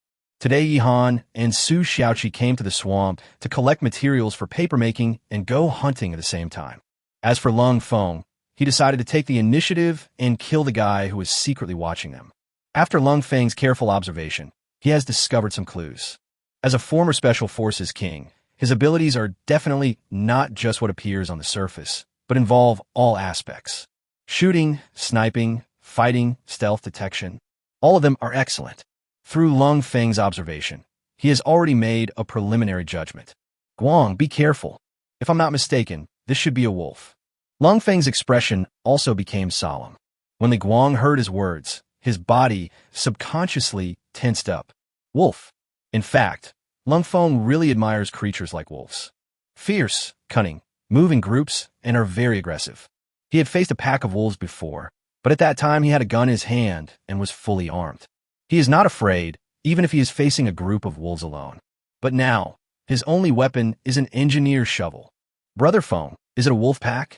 Today Yihan and Su Xiaoqi came to the swamp to collect materials for papermaking and go hunting at the same time. As for Lung Feng, he decided to take the initiative and kill the guy who was secretly watching them. After Lung Feng's careful observation, he has discovered some clues. As a former Special Forces king, his abilities are definitely not just what appears on the surface, but involve all aspects. Shooting, sniping, fighting, stealth detection, all of them are excellent. Through Lung Feng's observation, he has already made a preliminary judgment. Guang, be careful. If I'm not mistaken, this should be a wolf. Lung Feng's expression also became solemn. When Li Guang heard his words, his body subconsciously tensed up. Wolf. In fact, Lung Feng really admires creatures like wolves. Fierce, cunning, move in groups, and are very aggressive. He had faced a pack of wolves before, But at that time, he had a gun in his hand and was fully armed. He is not afraid, even if he is facing a group of wolves alone. But now, his only weapon is an engineer's shovel. Brother Feng, is it a wolf pack?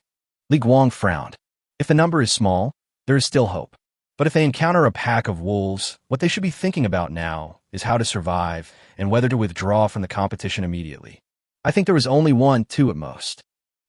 Li Guang frowned. If the number is small, there is still hope. But if they encounter a pack of wolves, what they should be thinking about now is how to survive and whether to withdraw from the competition immediately. I think there was only one, two at most.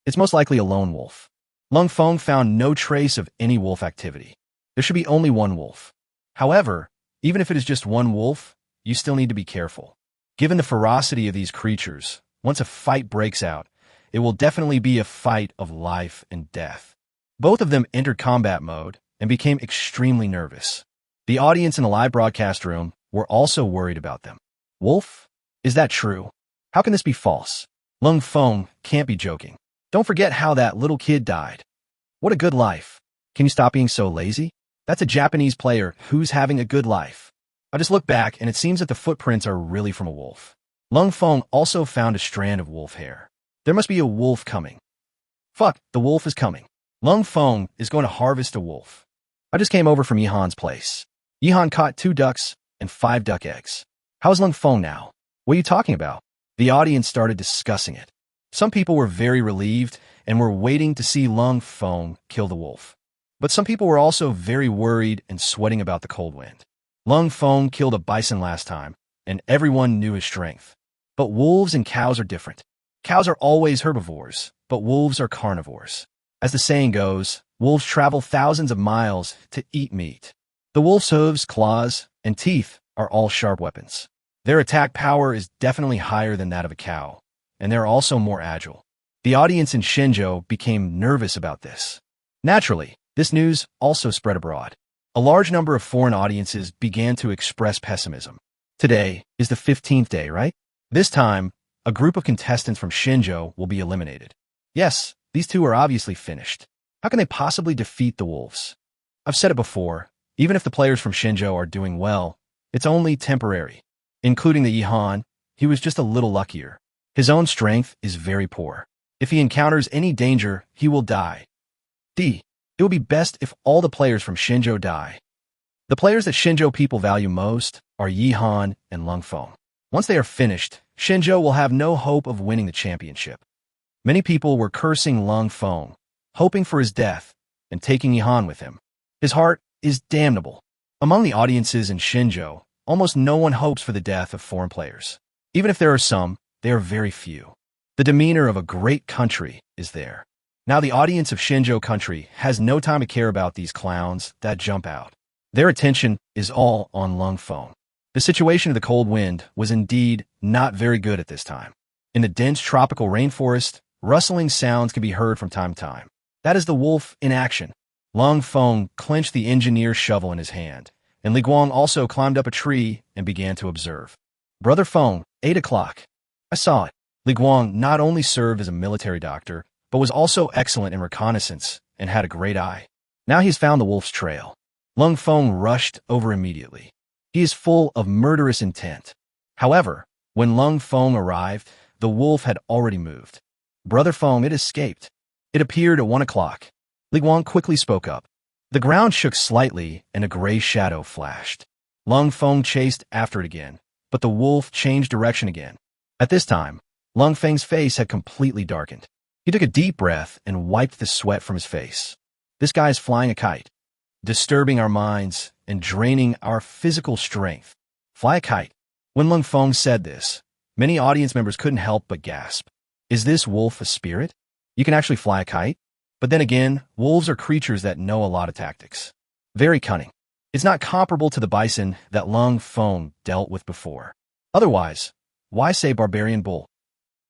It's most likely a lone wolf. Lung Feng found no trace of any wolf activity. There should be only one wolf. However, even if it is just one wolf, you still need to be careful. Given the ferocity of these creatures, once a fight breaks out, it will definitely be a fight of life and death. Both of them entered combat mode and became extremely nervous. The audience in the live broadcast room were also worried about them. Wolf? Is that true? How can this be false? Lung Feng can't be joking. Don't forget how that little kid died. What a good life. Can you stop being so lazy? That's a Japanese player who's having a good life. I just looked back and it seems that the footprints are really from a wolf. Lung Feng also found a strand of wolf hair. There must be a wolf coming. Fuck, the wolf is coming. Lung Feng is going to harvest a wolf. I just came over from Yihan's place. Yihan caught 2 ducks and 5 duck eggs. How's Lung Feng now? What are you talking about? The audience started discussing it. Some people were very relieved and were waiting to see Lung Feng kill the wolf. But some people were also very worried and sweating about the cold wind. Lung Feng killed a bison last time, and everyone knew his strength. But wolves and cows are different. Cows are always herbivores, but wolves are carnivores. As the saying goes, wolves travel thousands of miles to eat meat. The wolf's hooves, claws, and teeth are all sharp weapons. Their attack power is definitely higher than that of a cow, and they're also more agile. The audience in Shenzhou became nervous about this. Naturally, this news also spread abroad. A large number of foreign audiences began to express pessimism. Today is the 15th day, right? This time, a group of contestants from Shenzhou will be eliminated. Yes, these two are obviously finished. How can they possibly defeat the wolves? I've said it before, even if the players from Shenzhou are doing well, it's only temporary. Including the Yihan, he was just a little luckier. His own strength is very poor. If he encounters any danger, he will die. It would be best if all the players from Shenzhou die. The players that Shenzhou people value most are Yihan and Lung Feng. Once they are finished, Shenzhou will have no hope of winning the championship. Many people were cursing Lung Feng, hoping for his death, and taking Yihan with him. His heart is damnable. Among the audiences in Shenzhou, almost no one hopes for the death of foreign players. Even if there are some, they are very few. The demeanor of a great country is there. Now the audience of Shenzhou country has no time to care about these clowns that jump out. Their attention is all on Lung Feng. The situation of the cold wind was indeed not very good at this time. In the dense tropical rainforest, rustling sounds can be heard from time to time. That is the wolf in action. Lung Feng clenched the engineer's shovel in his hand, and Li Guang also climbed up a tree and began to observe. Brother Feng, 8 o'clock. I saw it. Li Guang not only served as a military doctor, but was also excellent in reconnaissance and had a great eye. Now he's found the wolf's trail. Lung Feng rushed over immediately. He is full of murderous intent. However, when Lung Feng arrived, the wolf had already moved. Brother Feng, it escaped. It appeared at 1 o'clock. Li Guang quickly spoke up. The ground shook slightly and a gray shadow flashed. Lung Feng chased after it again, but the wolf changed direction again. At this time, Lung Feng's face had completely darkened. He took a deep breath and wiped the sweat from his face. This guy is flying a kite, disturbing our minds and draining our physical strength. Fly a kite. When Lung Feng said this, many audience members couldn't help but gasp. Is this wolf a spirit? You can actually fly a kite? But then again, wolves are creatures that know a lot of tactics. Very cunning. It's not comparable to the bison that Lung Feng dealt with before. Otherwise, why say barbarian bull?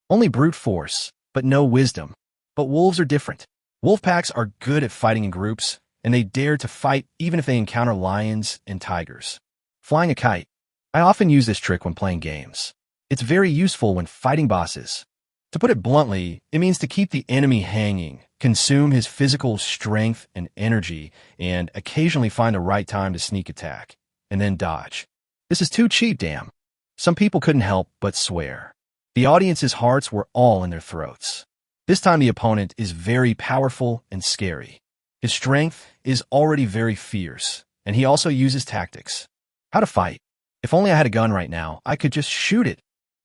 Only brute force, but no wisdom. But wolves are different. Wolf packs are good at fighting in groups, and they dare to fight even if they encounter lions and tigers. Flying a kite. I often use this trick when playing games. It's very useful when fighting bosses. To put it bluntly, it means to keep the enemy hanging, consume his physical strength and energy, and occasionally find the right time to sneak attack, and then dodge. This is too cheap, damn. Some people couldn't help but swear. The audience's hearts were all in their throats. This time the opponent is very powerful and scary. His strength is already very fierce, and he also uses tactics. How to fight. If only I had a gun right now, I could just shoot it,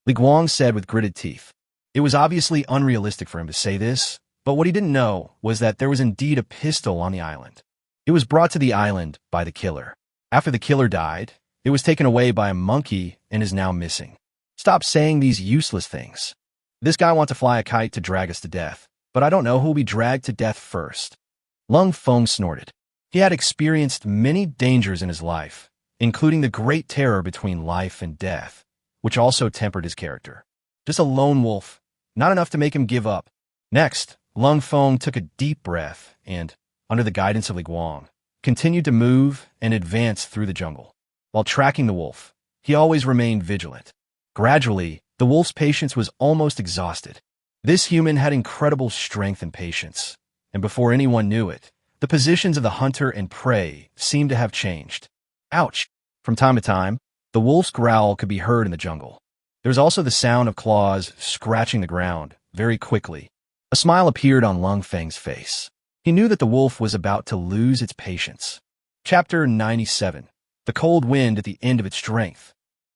Li Guang said with gritted teeth. It was obviously unrealistic for him to say this, but what he didn't know was that there was indeed a pistol on the island. It was brought to the island by the killer. After the killer died, it was taken away by a monkey and is now missing. Stop saying these useless things. This guy wants to fly a kite to drag us to death, but I don't know who will be dragged to death first. Lung Feng snorted. He had experienced many dangers in his life, including the great terror between life and death, which also tempered his character. Just a lone wolf, not enough to make him give up. Next, Lung Feng took a deep breath and, under the guidance of Li Guang, continued to move and advance through the jungle. While tracking the wolf, he always remained vigilant. Gradually, the wolf's patience was almost exhausted. This human had incredible strength and patience, and before anyone knew it, the positions of the hunter and prey seemed to have changed. Ouch! From time to time, the wolf's growl could be heard in the jungle. There was also the sound of claws scratching the ground very quickly. A smile appeared on Lung Feng's face. He knew that the wolf was about to lose its patience. Chapter 97. The cold wind at the end of its strength.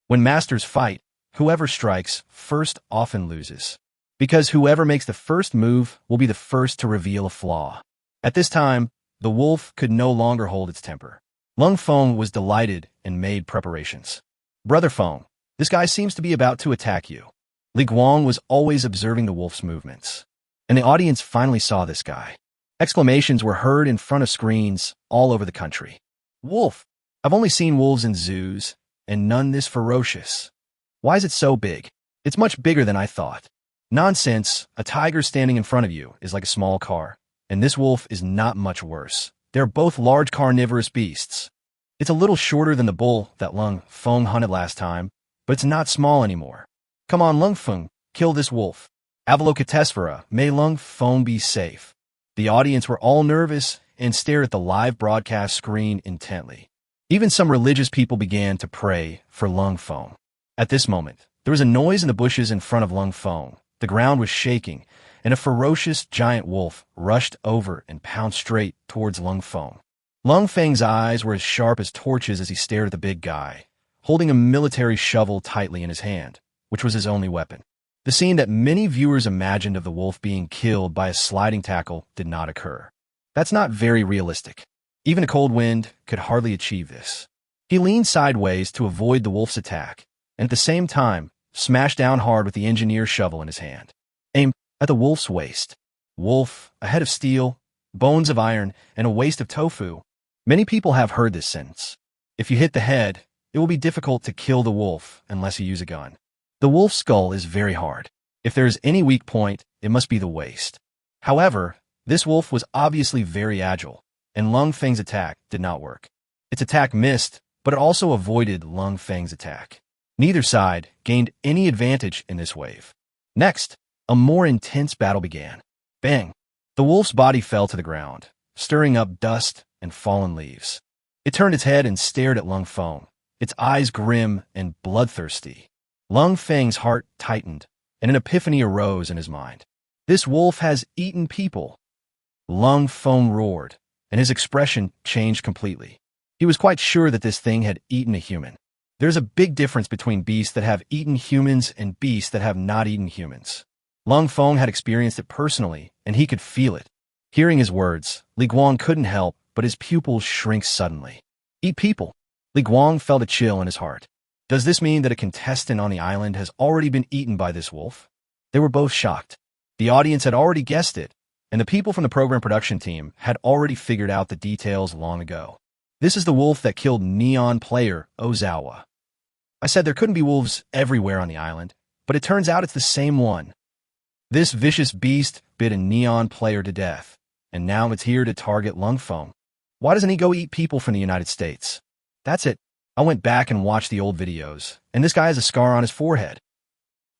When masters fight, whoever strikes first often loses, because whoever makes the first move will be the first to reveal a flaw. At this time, the wolf could no longer hold its temper. Lung Feng was delighted and made preparations. Brother Feng, this guy seems to be about to attack you. Li Guang was always observing the wolf's movements, and the audience finally saw this guy. Exclamations were heard in front of screens all over the country. Wolf! I've only seen wolves in zoos, and none this ferocious. Why is it so big? It's much bigger than I thought. Nonsense, a tiger standing in front of you is like a small car, and this wolf is not much worse. They're both large carnivorous beasts. It's a little shorter than the bull that Lung Feng hunted last time, but it's not small anymore. Come on, Lung Feng, kill this wolf. Avalokitesvara, may Lung Feng be safe. The audience were all nervous and stared at the live broadcast screen intently. Even some religious people began to pray for Lung Feng. At this moment, there was a noise in the bushes in front of Lung Feng. The ground was shaking, and a ferocious giant wolf rushed over and pounced straight towards Lung Feng. Lung Feng's eyes were as sharp as torches as he stared at the big guy, holding a military shovel tightly in his hand, which was his only weapon. The scene that many viewers imagined of the wolf being killed by a sliding tackle did not occur. That's not very realistic. Even a cold wind could hardly achieve this. He leaned sideways to avoid the wolf's attack, and at the same time, smashed down hard with the engineer's shovel in his hand. Aim at the wolf's waist. Wolf, a head of steel, bones of iron, and a waist of tofu. Many people have heard this sentence. If you hit the head, it will be difficult to kill the wolf unless you use a gun. The wolf's skull is very hard. If there is any weak point, it must be the waist. However, this wolf was obviously very agile, and Lung Feng's attack did not work. Its attack missed, but it also avoided Lung Feng's attack. Neither side gained any advantage in this wave. Next, a more intense battle began. Bang! The wolf's body fell to the ground, stirring up dust and fallen leaves. It turned its head and stared at Lung Feng, its eyes grim and bloodthirsty. Lung Feng's heart tightened, and an epiphany arose in his mind. This wolf has eaten people. Lung Feng roared, and his expression changed completely. He was quite sure that this thing had eaten a human. There's a big difference between beasts that have eaten humans and beasts that have not eaten humans. Lung Feng had experienced it personally, and he could feel it. Hearing his words, Li Guang couldn't help, but his pupils shrink suddenly. Eat people. Li Guang felt a chill in his heart. Does this mean that a contestant on the island has already been eaten by this wolf? They were both shocked. The audience had already guessed it, and the people from the program production team had already figured out the details long ago. This is the wolf that killed Neon player Ozawa. I said there couldn't be wolves everywhere on the island, but it turns out it's the same one. This vicious beast bit a Neon player to death, and now it's here to target Lung Feng. Why doesn't he go eat people from the United States? That's it. I went back and watched the old videos, and this guy has a scar on his forehead.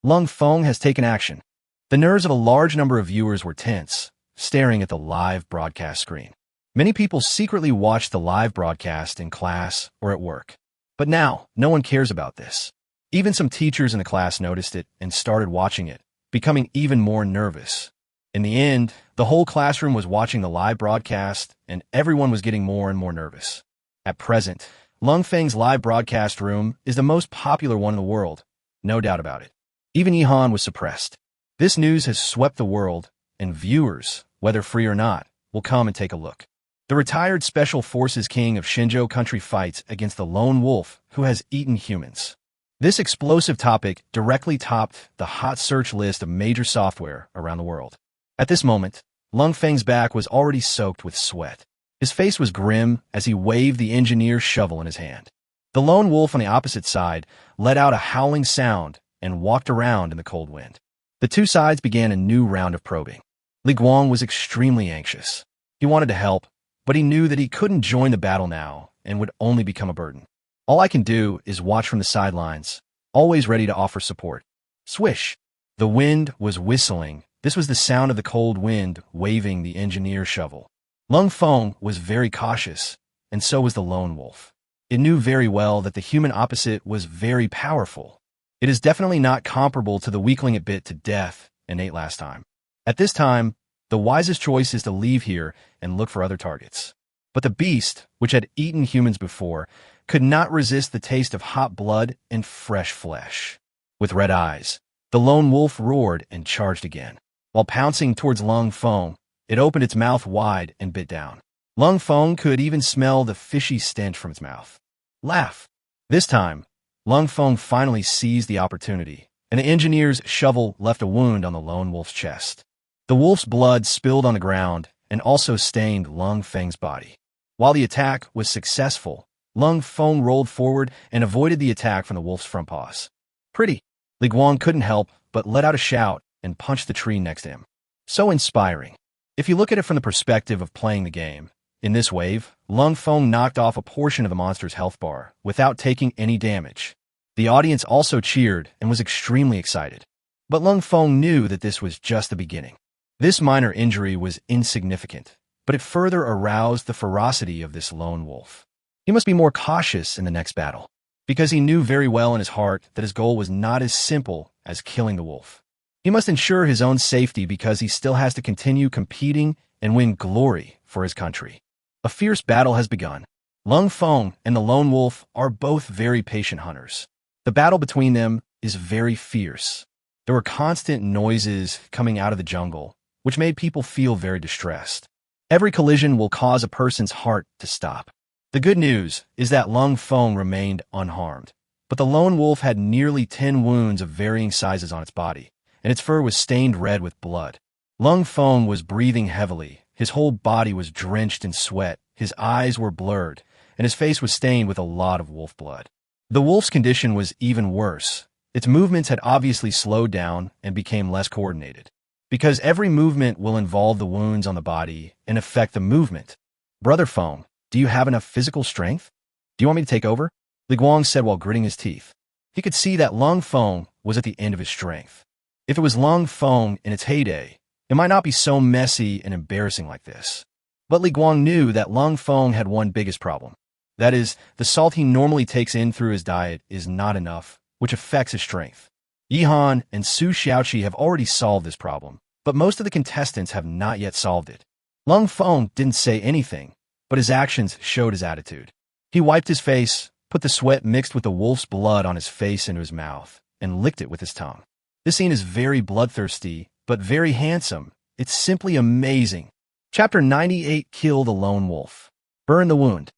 Lung Feng has taken action. The nerves of a large number of viewers were tense, staring at the live broadcast screen. Many people secretly watched the live broadcast in class or at work. But now, no one cares about this. Even some teachers in the class noticed it and started watching it, becoming even more nervous. In the end, the whole classroom was watching the live broadcast, and everyone was getting more and more nervous. At present, Lung Feng's live broadcast room is the most popular one in the world, no doubt about it. Even Yihan was suppressed. This news has swept the world, and viewers, whether free or not, will come and take a look. The retired Special Forces king of Shenzhou country fights against the lone wolf who has eaten humans. This explosive topic directly topped the hot search list of major software around the world. At this moment, Lung Feng's back was already soaked with sweat. His face was grim as he waved the engineer's shovel in his hand. The lone wolf on the opposite side let out a howling sound and walked around in the cold wind. The two sides began a new round of probing. Li Guang was extremely anxious. He wanted to help, but he knew that he couldn't join the battle now and would only become a burden. All I can do is watch from the sidelines, always ready to offer support. Swish! The wind was whistling. This was the sound of the cold wind waving the engineer's shovel. Lung Feng was very cautious, and so was the lone wolf. It knew very well that the human opposite was very powerful. It is definitely not comparable to the weakling it bit to death and ate last time. At this time, the wisest choice is to leave here and look for other targets. But the beast, which had eaten humans before, could not resist the taste of hot blood and fresh flesh. With red eyes, the lone wolf roared and charged again. While pouncing towards Lung Feng, it opened its mouth wide and bit down. Lung Feng could even smell the fishy stench from its mouth. Laugh! This time, Lung Feng finally seized the opportunity, and the engineer's shovel left a wound on the lone wolf's chest. The wolf's blood spilled on the ground and also stained Lung Feng's body. While the attack was successful, Lung Feng rolled forward and avoided the attack from the wolf's front paws. Pretty! Li Guang couldn't help but let out a shout and punched the tree next to him. So inspiring. If you look at it from the perspective of playing the game, in this wave, Lung Feng knocked off a portion of the monster's health bar without taking any damage. The audience also cheered and was extremely excited. But Lung Feng knew that this was just the beginning. This minor injury was insignificant, but it further aroused the ferocity of this lone wolf. He must be more cautious in the next battle, because he knew very well in his heart that his goal was not as simple as killing the wolf. He must ensure his own safety because he still has to continue competing and win glory for his country. A fierce battle has begun. Lung Feng and the lone wolf are both very patient hunters. The battle between them is very fierce. There were constant noises coming out of the jungle, which made people feel very distressed. Every collision will cause a person's heart to stop. The good news is that Lung Feng remained unharmed, but the lone wolf had nearly 10 wounds of varying sizes on its body, and its fur was stained red with blood. Lung Feng was breathing heavily. His whole body was drenched in sweat, his eyes were blurred, and his face was stained with a lot of wolf blood. The wolf's condition was even worse. Its movements had obviously slowed down and became less coordinated, because every movement will involve the wounds on the body and affect the movement. Brother Feng, do you have enough physical strength? Do you want me to take over? Li Guang said while gritting his teeth. He could see that Lung Feng was at the end of his strength. If it was Lung Feng in its heyday, it might not be so messy and embarrassing like this. But Li Guang knew that Lung Feng had one biggest problem. That is, the salt he normally takes in through his diet is not enough, which affects his strength. Yihan and Su Xiaoqi have already solved this problem, but most of the contestants have not yet solved it. Lung Feng didn't say anything, but his actions showed his attitude. He wiped his face, put the sweat mixed with the wolf's blood on his face into his mouth, and licked it with his tongue. This scene is very bloodthirsty, but very handsome. It's simply amazing. Chapter 98, Kill the Lone Wolf. Burn the Wound.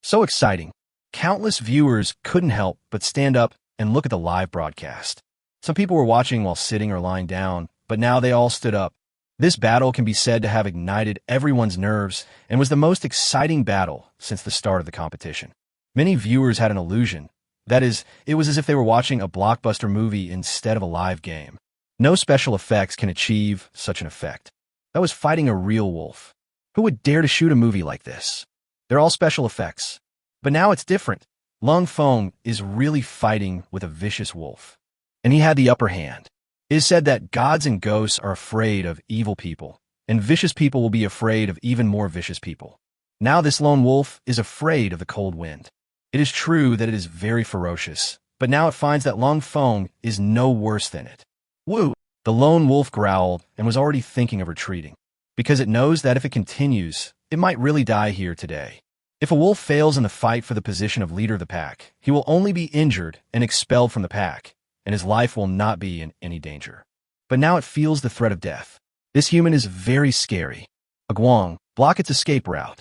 So exciting. Countless viewers couldn't help but stand up and look at the live broadcast. Some people were watching while sitting or lying down, but now they all stood up. This battle can be said to have ignited everyone's nerves and was the most exciting battle since the start of the competition. Many viewers had an illusion. That is, it was as if they were watching a blockbuster movie instead of a live game. No special effects can achieve such an effect. That was fighting a real wolf. Who would dare to shoot a movie like this? They're all special effects. But now it's different. Lung Feng is really fighting with a vicious wolf. And he had the upper hand. It is said that gods and ghosts are afraid of evil people, and vicious people will be afraid of even more vicious people. Now this lone wolf is afraid of the cold wind. It is true that it is very ferocious, but now it finds that Lung Feng is no worse than it. Woo! The lone wolf growled and was already thinking of retreating, because it knows that if it continues, it might really die here today. If a wolf fails in the fight for the position of leader of the pack, he will only be injured and expelled from the pack, and his life will not be in any danger. But now it feels the threat of death. This human is very scary. Guang, block its escape route.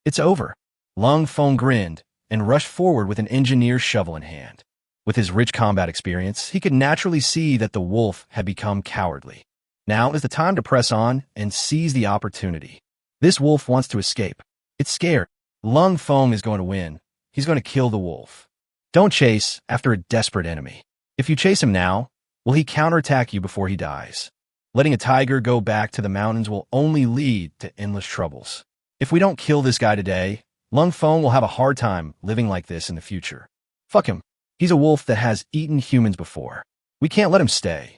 It's over. Lung Feng grinned and rushed forward with an engineer's shovel in hand. With his rich combat experience, he could naturally see that the wolf had become cowardly. Now is the time to press on and seize the opportunity. This wolf wants to escape. It's scared. Lung Feng is going to win. He's going to kill the wolf. Don't chase after a desperate enemy. If you chase him now, will he counterattack you before he dies? Letting a tiger go back to the mountains will only lead to endless troubles. If we don't kill this guy today, Lung Feng will have a hard time living like this in the future. Fuck him. He's a wolf that has eaten humans before. We can't let him stay.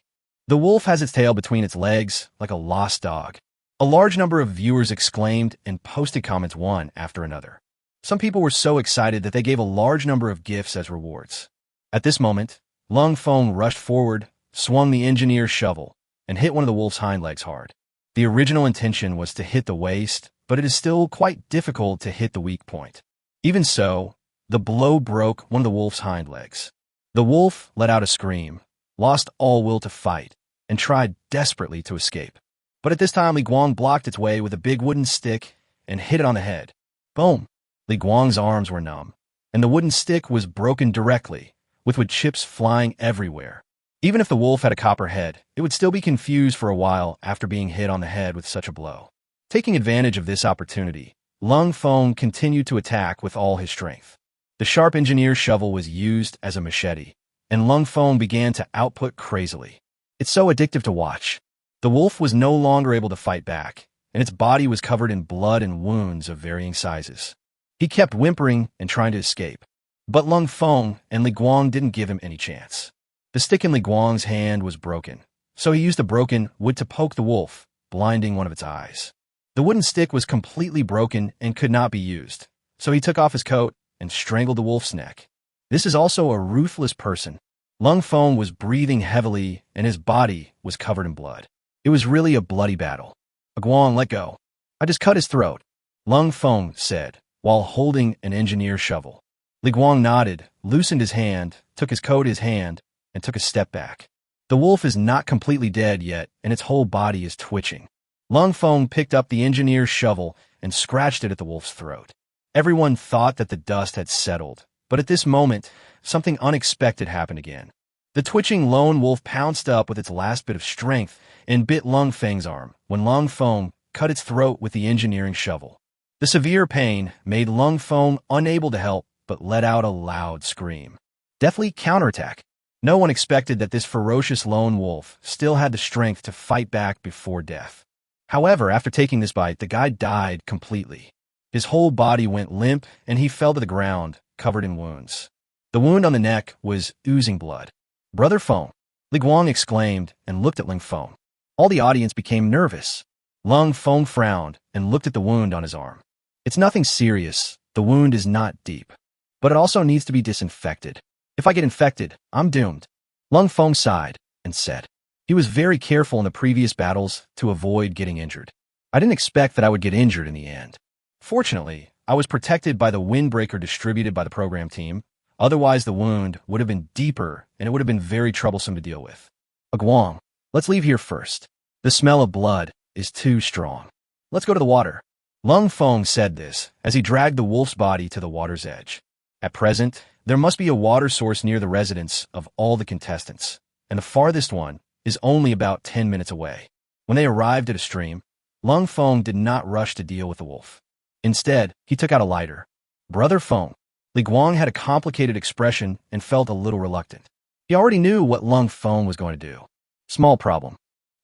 The wolf has its tail between its legs like a lost dog. A large number of viewers exclaimed and posted comments one after another. Some people were so excited that they gave a large number of gifts as rewards. At this moment, Lung Feng rushed forward, swung the engineer's shovel, and hit one of the wolf's hind legs hard. The original intention was to hit the waist, but it is still quite difficult to hit the weak point. Even so, the blow broke one of the wolf's hind legs. The wolf let out a scream, lost all will to fight, and tried desperately to escape. But at this time, Li Guang blocked its way with a big wooden stick and hit it on the head. Boom! Li Guang's arms were numb, and the wooden stick was broken directly, with wood chips flying everywhere. Even if the wolf had a copper head, it would still be confused for a while after being hit on the head with such a blow. Taking advantage of this opportunity, Lung Feng continued to attack with all his strength. The sharp engineer's shovel was used as a machete, and Lung Feng began to output crazily. It's so addictive to watch. The wolf was no longer able to fight back, and its body was covered in blood and wounds of varying sizes. He kept whimpering and trying to escape, but Lung Feng and Li Guang didn't give him any chance. The stick in Li Guang's hand was broken, so he used the broken wood to poke the wolf, blinding one of its eyes. The wooden stick was completely broken and could not be used, so he took off his coat and strangled the wolf's neck. This is also a ruthless person. Lung Feng was breathing heavily, and his body was covered in blood. It was really a bloody battle. Guang, let go. I just cut his throat, Lung Feng said, while holding an engineer's shovel. Li Guang nodded, loosened his hand, took his coat in his hand, and took a step back. The wolf is not completely dead yet, and its whole body is twitching. Lung Feng picked up the engineer's shovel and scratched it at the wolf's throat. Everyone thought that the dust had settled, but at this moment, something unexpected happened again. The twitching lone wolf pounced up with its last bit of strength and bit Lung Feng's arm when Lung Feng cut its throat with the engineering shovel. The severe pain made Lung Feng unable to help but let out a loud scream. Deathly counterattack. No one expected that this ferocious lone wolf still had the strength to fight back before death. However, after taking this bite, the guy died completely. His whole body went limp and he fell to the ground, covered in wounds. The wound on the neck was oozing blood. Brother Feng, Li Guang exclaimed and looked at Lung Feng. All the audience became nervous. Lung Feng frowned and looked at the wound on his arm. It's nothing serious. The wound is not deep. But it also needs to be disinfected. If I get infected, I'm doomed. Lung Feng sighed and said. He was very careful in the previous battles to avoid getting injured. I didn't expect that I would get injured in the end. Fortunately, I was protected by the windbreaker distributed by the program team. Otherwise, the wound would have been deeper and it would have been very troublesome to deal with. Guang, let's leave here first. The smell of blood is too strong. Let's go to the water. Lung Feng said this as he dragged the wolf's body to the water's edge. At present, there must be a water source near the residence of all the contestants, and the farthest one is only about 10 minutes away. When they arrived at a stream, Lung Feng did not rush to deal with the wolf. Instead, he took out a lighter. Brother Feng, Li Guang had a complicated expression and felt a little reluctant. He already knew what Lung Feng was going to do. Small problem.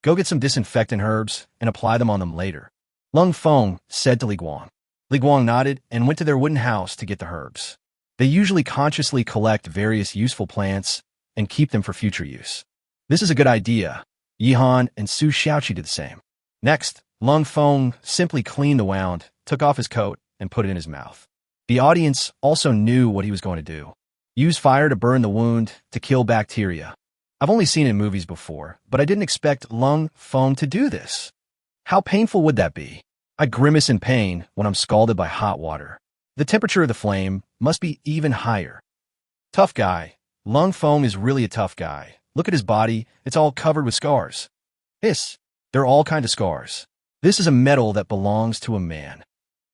Go get some disinfectant herbs and apply them on them later, Lung Feng said to Li Guang. Li Guang nodded and went to their wooden house to get the herbs. They usually consciously collect various useful plants and keep them for future use. This is a good idea. Yihan and Su Xiaoqi did the same. Next, Lung Feng simply cleaned the wound, took off his coat, and put it in his mouth. The audience also knew what he was going to do. Use fire to burn the wound to kill bacteria. I've only seen it in movies before, but I didn't expect Lung Feng to do this. How painful would that be? I grimace in pain when I'm scalded by hot water. The temperature of the flame must be even higher. Tough guy. Lung Feng is really a tough guy. Look at his body, it's all covered with scars. Hiss. There are all kinds of scars. This is a medal that belongs to a man.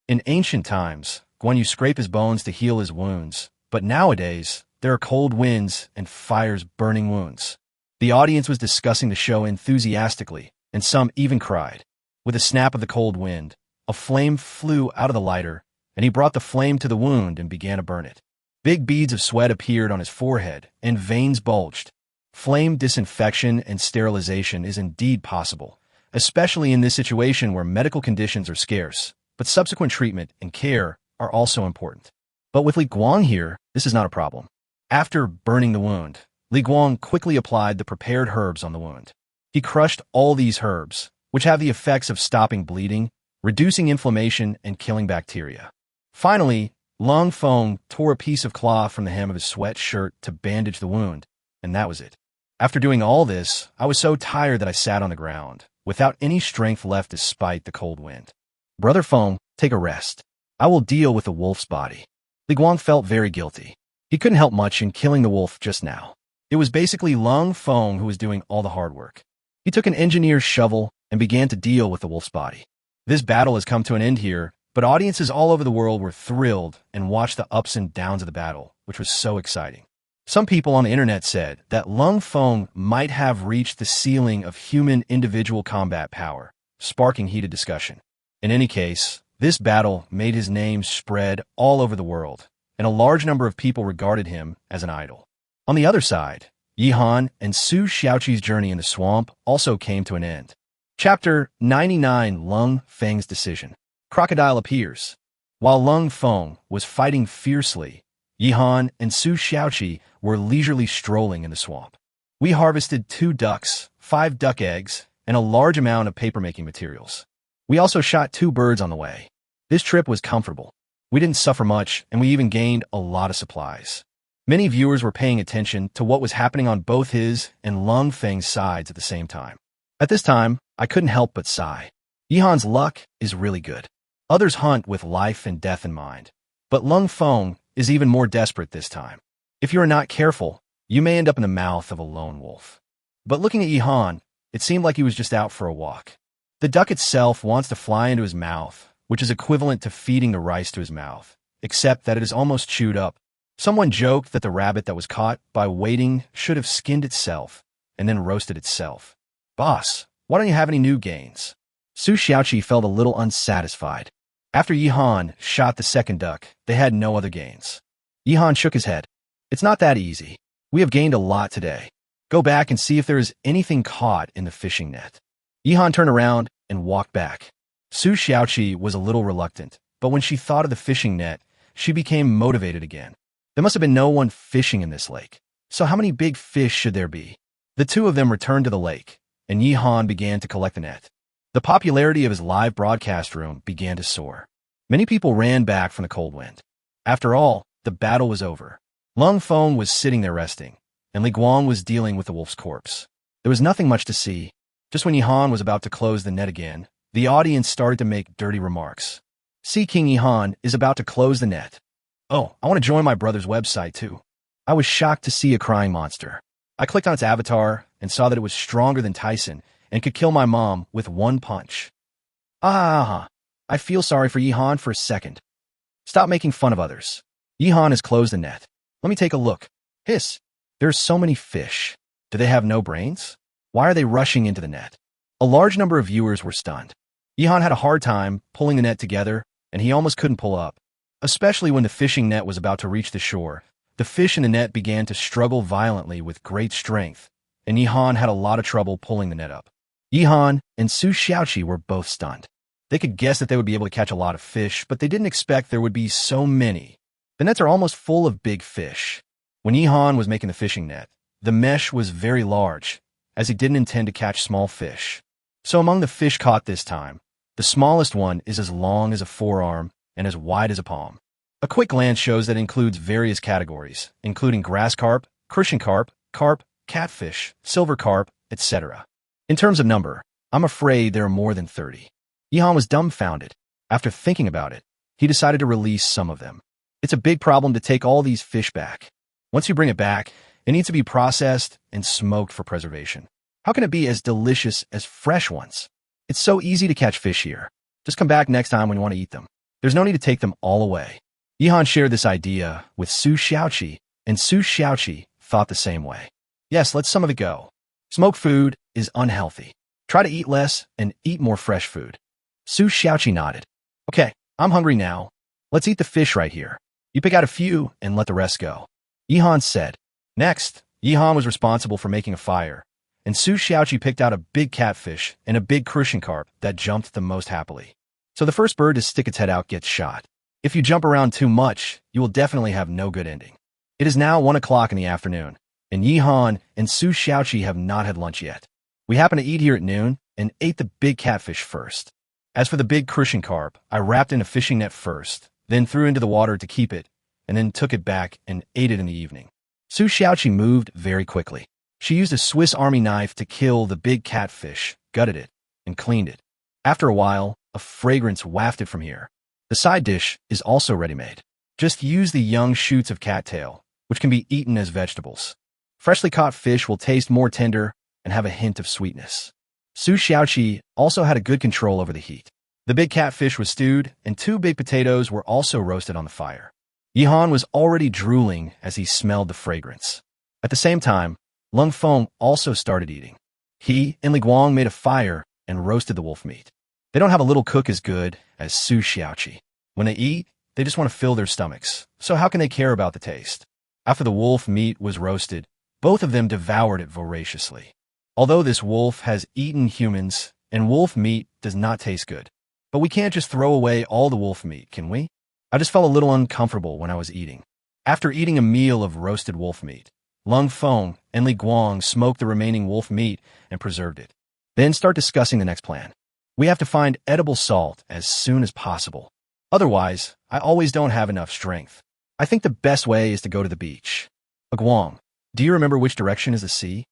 In ancient times, Guan Yu scrape his bones to heal his wounds, but nowadays, there are cold winds and fires burning wounds. The audience was discussing the show enthusiastically, and some even cried. With a snap of the cold wind, a flame flew out of the lighter, and he brought the flame to the wound and began to burn it. Big beads of sweat appeared on his forehead, and veins bulged. Flame disinfection and sterilization is indeed possible, especially in this situation where medical conditions are scarce, but subsequent treatment and care are also important. But with Li Guang here, this is not a problem. After burning the wound, Li Guang quickly applied the prepared herbs on the wound. He crushed all these herbs, which have the effects of stopping bleeding, reducing inflammation, and killing bacteria. Finally, Lung Feng tore a piece of cloth from the hem of his sweatshirt to bandage the wound, and that was it. After doing all this, I was so tired that I sat on the ground, without any strength left despite the cold wind. Brother Feng, take a rest. I will deal with the wolf's body. Li Guang felt very guilty. He couldn't help much in killing the wolf just now. It was basically Lung Feng who was doing all the hard work. He took an engineer's shovel and began to deal with the wolf's body. This battle has come to an end here, but audiences all over the world were thrilled and watched the ups and downs of the battle, which was so exciting. Some people on the internet said that Lung Feng might have reached the ceiling of human individual combat power, sparking heated discussion. In any case, this battle made his name spread all over the world, and a large number of people regarded him as an idol. On the other side, Yi Han and Su Xiaoqi's journey in the swamp also came to an end. Chapter 99: Lung Feng's Decision. Crocodile appears. While Lung Feng was fighting fiercely, Yi Han and Su Xiaoqi were leisurely strolling in the swamp. We harvested 2 ducks, 5 duck eggs, and a large amount of papermaking materials. We also shot 2 birds on the way. This trip was comfortable. We didn't suffer much, and we even gained a lot of supplies. Many viewers were paying attention to what was happening on both his and Lung Feng's sides at the same time. At this time, I couldn't help but sigh. Yi Han's luck is really good. Others hunt with life and death in mind, but Lung Feng is even more desperate this time. If you are not careful, you may end up in the mouth of a lone wolf. But looking at Yi Han, it seemed like he was just out for a walk. The duck itself wants to fly into his mouth, which is equivalent to feeding the rice to his mouth, except that it is almost chewed up. Someone joked that the rabbit that was caught by waiting should have skinned itself and then roasted itself. Boss, why don't you have any new gains? Su Xiaoqi felt a little unsatisfied. After Yi Han shot the second duck, they had no other gains. Yi Han shook his head. It's not that easy. We have gained a lot today. Go back and see if there is anything caught in the fishing net. Yi Han turned around and walked back. Su Xiaoqi was a little reluctant, but when she thought of the fishing net, she became motivated again. There must have been no one fishing in this lake. So how many big fish should there be? The two of them returned to the lake, and Yi Han began to collect the net. The popularity of his live broadcast room began to soar. Many people ran back from the cold wind. After all, the battle was over. Lung Feng was sitting there resting, and Li Guang was dealing with the wolf's corpse. There was nothing much to see. Just when Yi Han was about to close the net again, the audience started to make dirty remarks. See, King Yi Han is about to close the net. Oh, I want to join my brother's website too. I was shocked to see a crying monster. I clicked on its avatar and saw that it was stronger than Tyson and could kill my mom with one punch. I feel sorry for Yi Han for a second. Stop making fun of others. Yi Han has closed the net. Let me take a look. Hiss. There's so many fish. Do they have no brains? Why are they rushing into the net? A large number of viewers were stunned. Yi Han had a hard time pulling the net together, and he almost couldn't pull up. Especially when the fishing net was about to reach the shore, the fish in the net began to struggle violently with great strength, and Yi Han had a lot of trouble pulling the net up. Yi Han and Su Xiaoqi were both stunned. They could guess that they would be able to catch a lot of fish, but they didn't expect there would be so many. The nets are almost full of big fish. When Yi Han was making the fishing net, the mesh was very large, as he didn't intend to catch small fish. So among the fish caught this time, the smallest one is as long as a forearm and as wide as a palm. A quick glance shows that it includes various categories, including grass carp, crucian carp, carp, catfish, silver carp, etc. In terms of number, I'm afraid there are more than 30. Yihan was dumbfounded. After thinking about it, he decided to release some of them. It's a big problem to take all these fish back. Once you bring it back, it needs to be processed and smoked for preservation. How can it be as delicious as fresh ones? It's so easy to catch fish here. Just come back next time when you want to eat them. There's no need to take them all away. Yihan shared this idea with Su Xiaoqi, and Su Xiaoqi thought the same way. Yes, let some of it go. Smoked food is unhealthy. Try to eat less and eat more fresh food. Su Xiaoqi nodded. Okay, I'm hungry now. Let's eat the fish right here. You pick out a few and let the rest go. Yihan said. Next, Yihan was responsible for making a fire, and Su Xiaoqi picked out a big catfish and a big crucian carp that jumped the most happily. So the first bird to stick its head out gets shot. If you jump around too much, you will definitely have no good ending. It is now 1 o'clock in the afternoon, and Yihan and Su Xiaoqi have not had lunch yet. We happened to eat here at noon and ate the big catfish first. As for the big crucian carp, I wrapped in a fishing net first, then threw into the water to keep it, and then took it back and ate it in the evening. Su Xiaoqi moved very quickly. She used a Swiss Army knife to kill the big catfish, gutted it, and cleaned it. After a while, a fragrance wafted from here. The side dish is also ready-made. Just use the young shoots of cattail, which can be eaten as vegetables. Freshly caught fish will taste more tender and have a hint of sweetness. Su Xiaoqi also had a good control over the heat. The big catfish was stewed, and 2 big potatoes were also roasted on the fire. Yihan was already drooling as he smelled the fragrance. At the same time, Lung Feng also started eating. He and Li Guang made a fire and roasted the wolf meat. They don't have a little cook as good as Su Xiaoqi. When they eat, they just want to fill their stomachs, so how can they care about the taste? After the wolf meat was roasted, both of them devoured it voraciously. Although this wolf has eaten humans, and wolf meat does not taste good. But we can't just throw away all the wolf meat, can we? I just felt a little uncomfortable when I was eating. After eating a meal of roasted wolf meat, Lung Feng and Li Guang smoked the remaining wolf meat and preserved it. Then start discussing the next plan. We have to find edible salt as soon as possible. Otherwise, I always don't have enough strength. I think the best way is to go to the beach. Guang, do you remember which direction is the sea?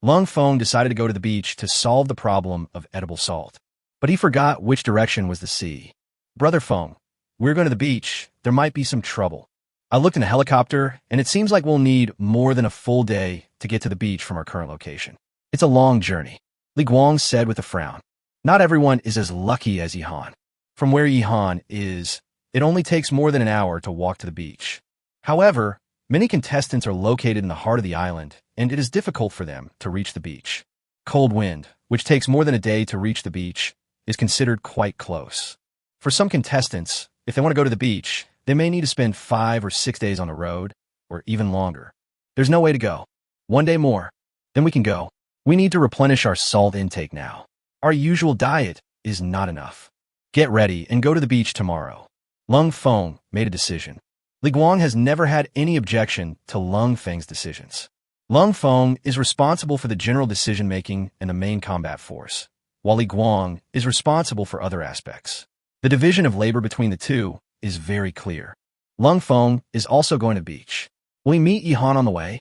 Lung Feng decided to go to the beach to solve the problem of edible salt. But he forgot which direction was the sea. Brother Feng, we're going to the beach. There might be some trouble. I looked in a helicopter, and it seems like we'll need more than a full day to get to the beach from our current location. It's a long journey. Li Guang said with a frown. Not everyone is as lucky as Yihan. From where Yihan is, it only takes more than an hour to walk to the beach. However, many contestants are located in the heart of the island, and it is difficult for them to reach the beach. Cold wind, which takes more than a day to reach the beach, is considered quite close. For some contestants, if they want to go to the beach, they may need to spend 5 or 6 days on the road, or even longer. There's no way to go. 1 day more, then we can go. We need to replenish our salt intake now. Our usual diet is not enough. Get ready and go to the beach tomorrow. Lung Feng made a decision. Li Guang has never had any objection to Lung Feng's decisions. Lung Feng is responsible for the general decision-making and the main combat force, while Li Guang is responsible for other aspects. The division of labor between the two is very clear. Lung Feng is also going to the beach. Will he meet Yihan on the way?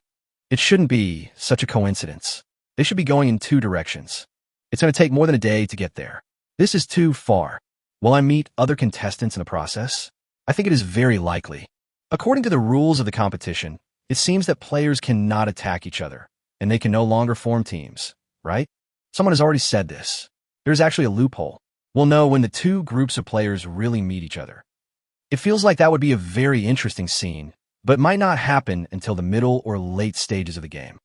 It shouldn't be such a coincidence. They should be going in 2 directions. It's going to take more than a day to get there. This is too far. Will I meet other contestants in the process? I think it is very likely. According to the rules of the competition, it seems that players cannot attack each other, and they can no longer form teams, right? Someone has already said this. There's actually a loophole. We'll know when the 2 groups of players really meet each other. It feels like that would be a very interesting scene, but might not happen until the middle or late stages of the game.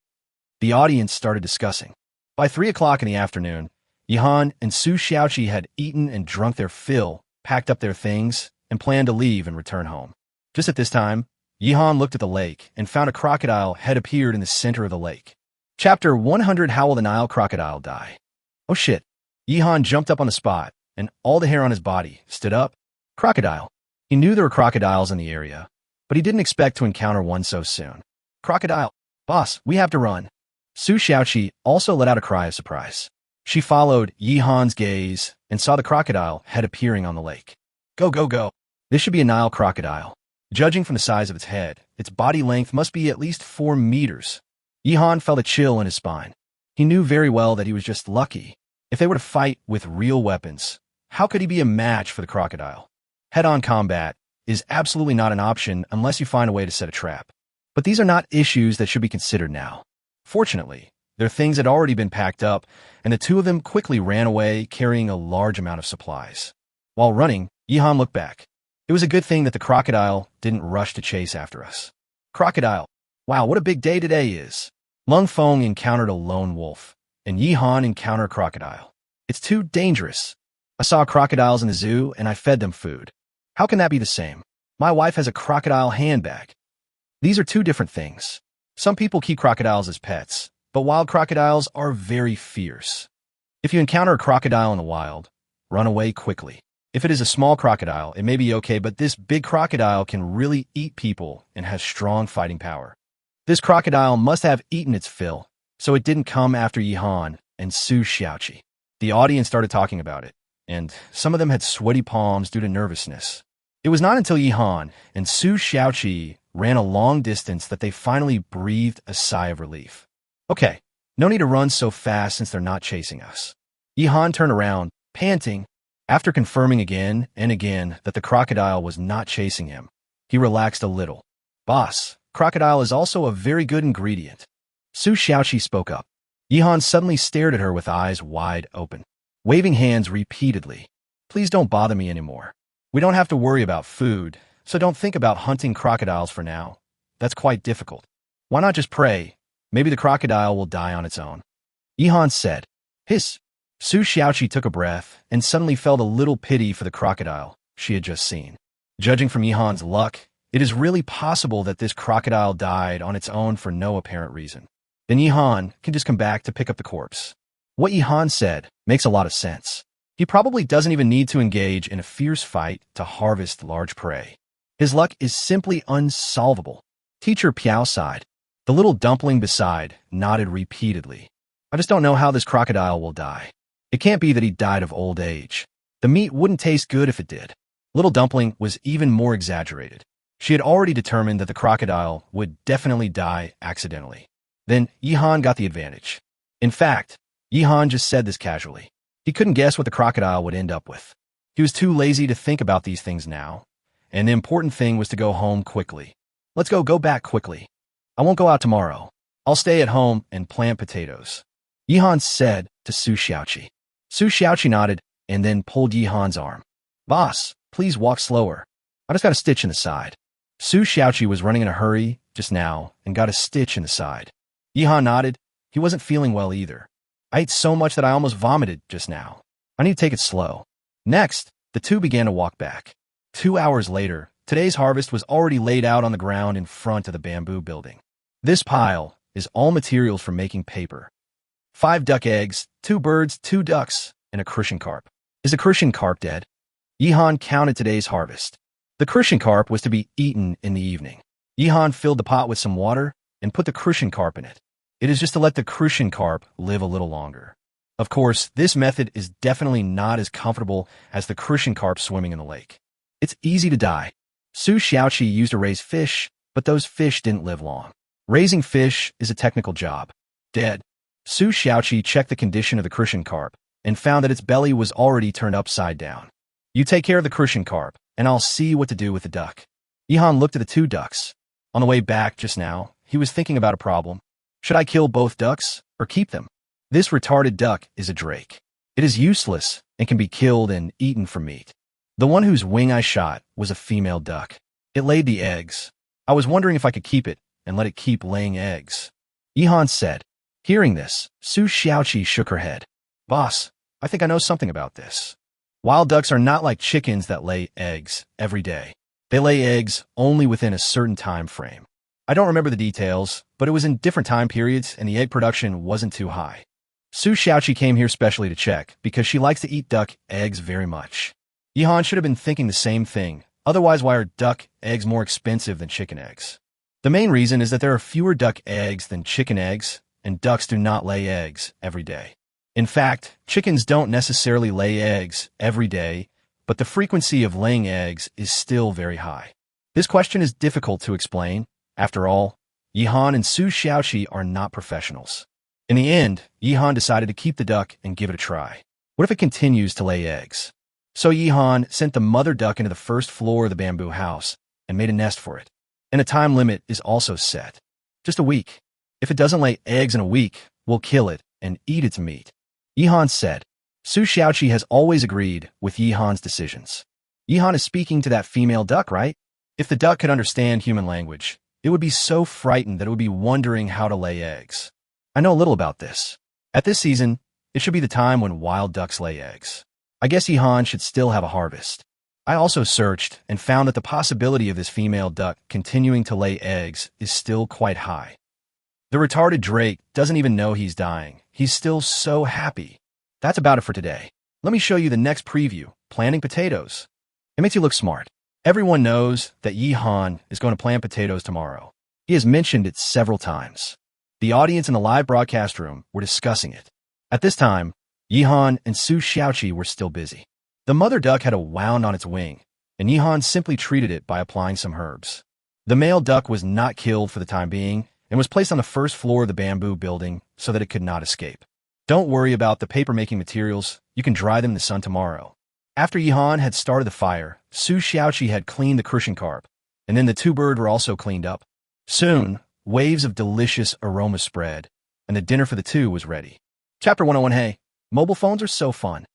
The audience started discussing. By 3 o'clock in the afternoon, Yihan and Su Xiaoqi had eaten and drunk their fill, packed up their things, and planned to leave and return home. Just at this time, Yihan looked at the lake and found a crocodile had appeared in the center of the lake. Chapter 100. How will the Nile crocodile die? Oh shit. Yihan jumped up on the spot, and all the hair on his body stood up. Crocodile. He knew there were crocodiles in the area, but he didn't expect to encounter one so soon. Crocodile. Boss, we have to run. Su Xiaoqi also let out a cry of surprise. She followed Yihan's gaze and saw the crocodile head appearing on the lake. Go, go, go. This should be a Nile crocodile. Judging from the size of its head, its body length must be at least 4 meters. Yihan felt a chill in his spine. He knew very well that he was just lucky. If they were to fight with real weapons, how could he be a match for the crocodile? Head-on combat is absolutely not an option unless you find a way to set a trap. But these are not issues that should be considered now. Fortunately, their things had already been packed up, and the two of them quickly ran away carrying a large amount of supplies. While running, Yihan looked back. It was a good thing that the crocodile didn't rush to chase after us. Crocodile. Wow, what a big day today is. Lung Feng encountered a lone wolf, and Yihan encountered a crocodile. It's too dangerous. I saw crocodiles in the zoo, and I fed them food. How can that be the same? My wife has a crocodile handbag. These are two different things. Some people keep crocodiles as pets, but wild crocodiles are very fierce. If you encounter a crocodile in the wild, run away quickly. If it is a small crocodile, it may be okay, but this big crocodile can really eat people and has strong fighting power. This crocodile must have eaten its fill, so it didn't come after Yihan and Su Xiaoqi. The audience started talking about it, and some of them had sweaty palms due to nervousness. It was not until Yihan and Su Xiaoqi ran a long distance that they finally breathed a sigh of relief. Okay, no need to run so fast since they're not chasing us. Yihan turned around, panting. After confirming again and again that the crocodile was not chasing him, he relaxed a little. Boss, crocodile is also a very good ingredient. Su Xiaoqi spoke up. Yihan suddenly stared at her with eyes wide open, waving hands repeatedly. Please don't bother me anymore. We don't have to worry about food, so don't think about hunting crocodiles for now. That's quite difficult. Why not just pray? Maybe the crocodile will die on its own. Yihan said. Hiss. Su Xiaoqi took a breath and suddenly felt a little pity for the crocodile she had just seen. Judging from Yihan's luck, it is really possible that this crocodile died on its own for no apparent reason. Then Yihan can just come back to pick up the corpse. What Yihan said makes a lot of sense. He probably doesn't even need to engage in a fierce fight to harvest large prey. His luck is simply unsolvable. Teacher Piao sighed. The little dumpling beside nodded repeatedly. I just don't know how this crocodile will die. It can't be that he died of old age. The meat wouldn't taste good if it did. Little Dumpling was even more exaggerated. She had already determined that the crocodile would definitely die accidentally. Then Yihan got the advantage. In fact, Yihan just said this casually. He couldn't guess what the crocodile would end up with. He was too lazy to think about these things now, and the important thing was to go home quickly. Let's go back quickly. I won't go out tomorrow. I'll stay at home and plant potatoes. Yihan said to Su Xiaoqi. Su Xiaoqi nodded and then pulled Yihan's arm. Boss, please walk slower. I just got a stitch in the side. Su Xiaoqi was running in a hurry just now and got a stitch in the side. Yihan nodded. He wasn't feeling well either. I ate so much that I almost vomited just now. I need to take it slow. Next, the two began to walk back. 2 hours later, today's harvest was already laid out on the ground in front of the bamboo building. This pile is all materials for making paper. 5 duck eggs, 2 birds, 2 ducks, and a crucian carp. Is the crucian carp dead? Yihan counted today's harvest. The crucian carp was to be eaten in the evening. Yihan filled the pot with some water and put the crucian carp in it. It is just to let the crucian carp live a little longer. Of course, this method is definitely not as comfortable as the crucian carp swimming in the lake. It's easy to die. Su Xiaoqi used to raise fish, but those fish didn't live long. Raising fish is a technical job. Dead. Su Xiaoqi checked the condition of the crucian carp and found that its belly was already turned upside down. You take care of the crucian carp, and I'll see what to do with the duck. Yihan looked at the 2 ducks. On the way back just now, he was thinking about a problem. Should I kill both ducks or keep them? This retarded duck is a drake. It is useless and can be killed and eaten for meat. The one whose wing I shot was a female duck. It laid the eggs. I was wondering if I could keep it and let it keep laying eggs. Yihan said. Hearing this, Su Xiaoqi shook her head. Boss, I think I know something about this. Wild ducks are not like chickens that lay eggs every day. They lay eggs only within a certain time frame. I don't remember the details, but it was in different time periods and the egg production wasn't too high. Su Xiaoqi came here specially to check because she likes to eat duck eggs very much. Yihan should have been thinking the same thing. Otherwise, why are duck eggs more expensive than chicken eggs? The main reason is that there are fewer duck eggs than chicken eggs, and ducks do not lay eggs every day. In fact, chickens don't necessarily lay eggs every day, but the frequency of laying eggs is still very high. This question is difficult to explain. After all, Yihan and Su Xiaoqi are not professionals. In the end, Yihan decided to keep the duck and give it a try. What if it continues to lay eggs? So Yihan sent the mother duck into the first floor of the bamboo house and made a nest for it. And a time limit is also set. Just a week. If it doesn't lay eggs in a week, we'll kill it and eat its meat. Yihan said. Su Xiaoqi has always agreed with Yihan's decisions. Yihan is speaking to that female duck, right? If the duck could understand human language, it would be so frightened that it would be wondering how to lay eggs. I know a little about this. At this season, it should be the time when wild ducks lay eggs. I guess Yihan should still have a harvest. I also searched and found that the possibility of this female duck continuing to lay eggs is still quite high. The retarded Drake doesn't even know he's dying. He's still so happy. That's about it for today. Let me show you the next preview, planting potatoes. It makes you look smart. Everyone knows that Yihan is going to plant potatoes tomorrow. He has mentioned it several times. The audience in the live broadcast room were discussing it. At this time, Yihan and Su Xiaoqi were still busy. The mother duck had a wound on its wing, and Yihan simply treated it by applying some herbs. The male duck was not killed for the time being and was placed on the first floor of the bamboo building so that it could not escape. Don't worry about the paper-making materials. You can dry them in the sun tomorrow. After Yihan had started the fire, Su Xiaoqi had cleaned the crucian carp, and then the two birds were also cleaned up. Soon, waves of delicious aroma spread, and the dinner for the two was ready. Chapter 101. Hey, mobile phones are so fun.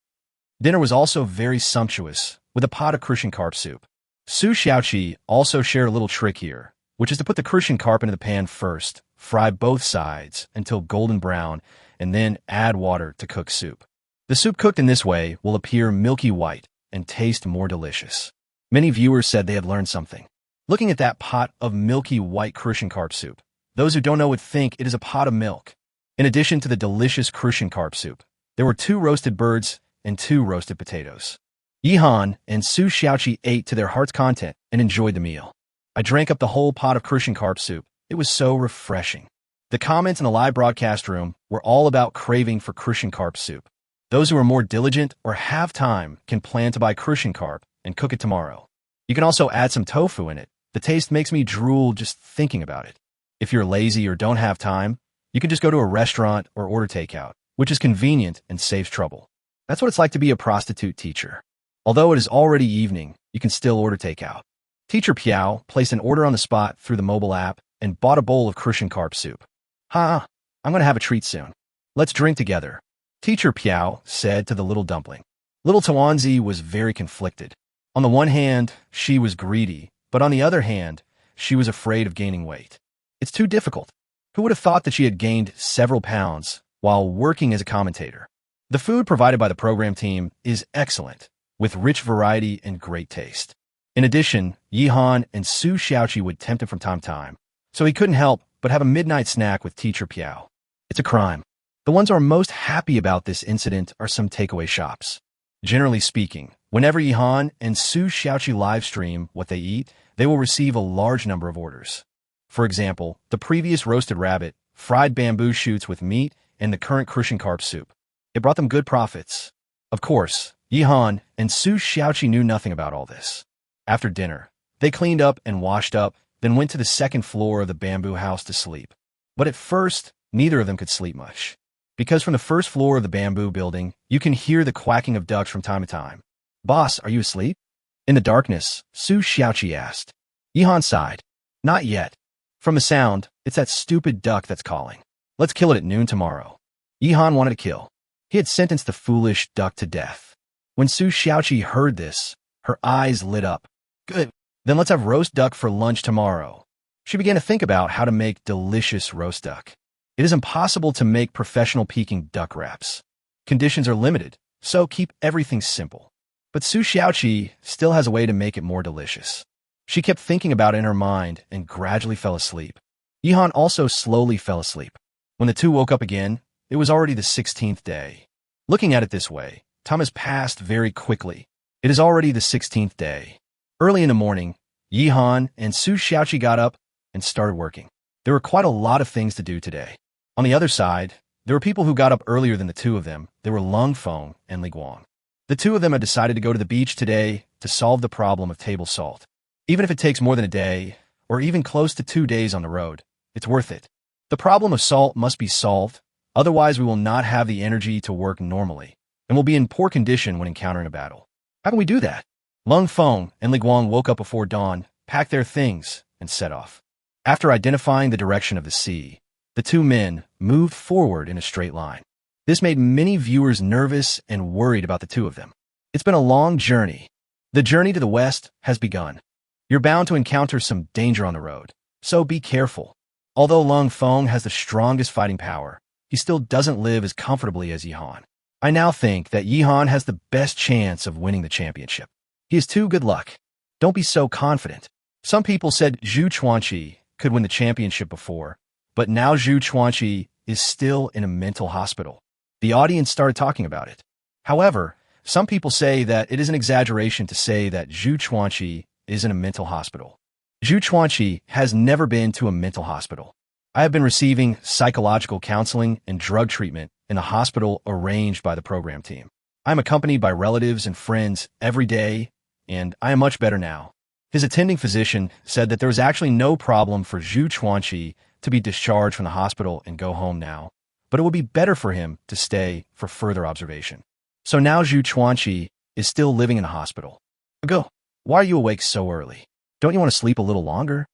Dinner was also very sumptuous, with a pot of crucian carp soup. Su Xiaoqi also shared a little trick here, which is to put the crucian carp into the pan first, fry both sides until golden brown, and then add water to cook soup. The soup cooked in this way will appear milky white and taste more delicious. Many viewers said they had learned something. Looking at that pot of milky white crucian carp soup, those who don't know would think it is a pot of milk. In addition to the delicious crucian carp soup, there were 2 roasted birds and 2 roasted potatoes. Yihan and Su Xiaoqi ate to their heart's content and enjoyed the meal. I drank up the whole pot of crucian carp soup. It was so refreshing. The comments in the live broadcast room were all about craving for crucian carp soup. Those who are more diligent or have time can plan to buy crucian carp and cook it tomorrow. You can also add some tofu in it. The taste makes me drool just thinking about it. If you're lazy or don't have time, you can just go to a restaurant or order takeout, which is convenient and saves trouble. That's what it's like to be a prostitute teacher. Although it is already evening, you can still order takeout. Teacher Piao placed an order on the spot through the mobile app and bought a bowl of crucian carp soup. I'm going to have a treat soon. Let's drink together, Teacher Piao said to the little dumpling. Little Tawanzi was very conflicted. On the one hand, she was greedy, but on the other hand, she was afraid of gaining weight. It's too difficult. Who would have thought that she had gained several pounds while working as a commentator? The food provided by the program team is excellent, with rich variety and great taste. In addition, Yihan and Su Xiaoqi would tempt him from time to time, so he couldn't help but have a midnight snack with Teacher Piao. It's a crime. The ones who are most happy about this incident are some takeaway shops. Generally speaking, whenever Yihan and Su Xiaoqi live stream what they eat, they will receive a large number of orders. For example, the previous roasted rabbit, fried bamboo shoots with meat, and the current crucian carp soup. It brought them good profits. Of course, Yihan and Su Xiaoqi knew nothing about all this. After dinner, they cleaned up and washed up, then went to the second floor of the bamboo house to sleep. But at first, neither of them could sleep much. Because from the first floor of the bamboo building, you can hear the quacking of ducks from time to time. Boss, are you asleep? In the darkness, Su Xiaoqi asked. Yihan sighed. Not yet. From the sound, it's that stupid duck that's calling. Let's kill it at noon tomorrow. Yihan wanted to kill. He had sentenced the foolish duck to death. When Su Xiaoqi heard this, her eyes lit up. Good. Then let's have roast duck for lunch tomorrow. She began to think about how to make delicious roast duck. It is impossible to make professional Peking duck wraps. Conditions are limited, so keep everything simple. But Su Xiaoqi still has a way to make it more delicious. She kept thinking about it in her mind and gradually fell asleep. Yihan also slowly fell asleep. When the two woke up again, it was already the 16th day. Looking at it this way, time has passed very quickly. It is already the 16th day. Early in the morning, Yihan and Su Xiaoqi got up and started working. There were quite a lot of things to do today. On the other side, there were people who got up earlier than the two of them. They were Lung Feng and Li Guang. The two of them had decided to go to the beach today to solve the problem of table salt. Even if it takes more than a day, or even close to 2 days on the road, It's worth it. The problem of salt must be solved, otherwise we will not have the energy to work normally, and will be in poor condition when encountering a battle. How can we do that? Lung Feng and Li Guang woke up before dawn, packed their things, and set off. After identifying the direction of the sea, the two men moved forward in a straight line. This made many viewers nervous and worried about the two of them. It's been a long journey. The journey to the west has begun. You're bound to encounter some danger on the road, so be careful. Although Lung Feng has the strongest fighting power, he still doesn't live as comfortably as Yihan. I now think that Yihan has the best chance of winning the championship. He is too good luck. Don't be so confident. Some people said Zhu Chuanqi could win the championship before, but now Zhu Chuanqi is still in a mental hospital. The audience started talking about it. However, some people say that it is an exaggeration to say that Zhu Chuanqi is in a mental hospital. Zhu Chuanqi has never been to a mental hospital. I have been receiving psychological counseling and drug treatment in a hospital arranged by the program team. I am accompanied by relatives and friends every day, and I am much better now. His attending physician said that there is actually no problem for Zhu Chuanqi to be discharged from the hospital and go home now, but it would be better for him to stay for further observation. So now Zhu Chuanqi is still living in the hospital. Go. Why are you awake so early? Don't you want to sleep a little longer?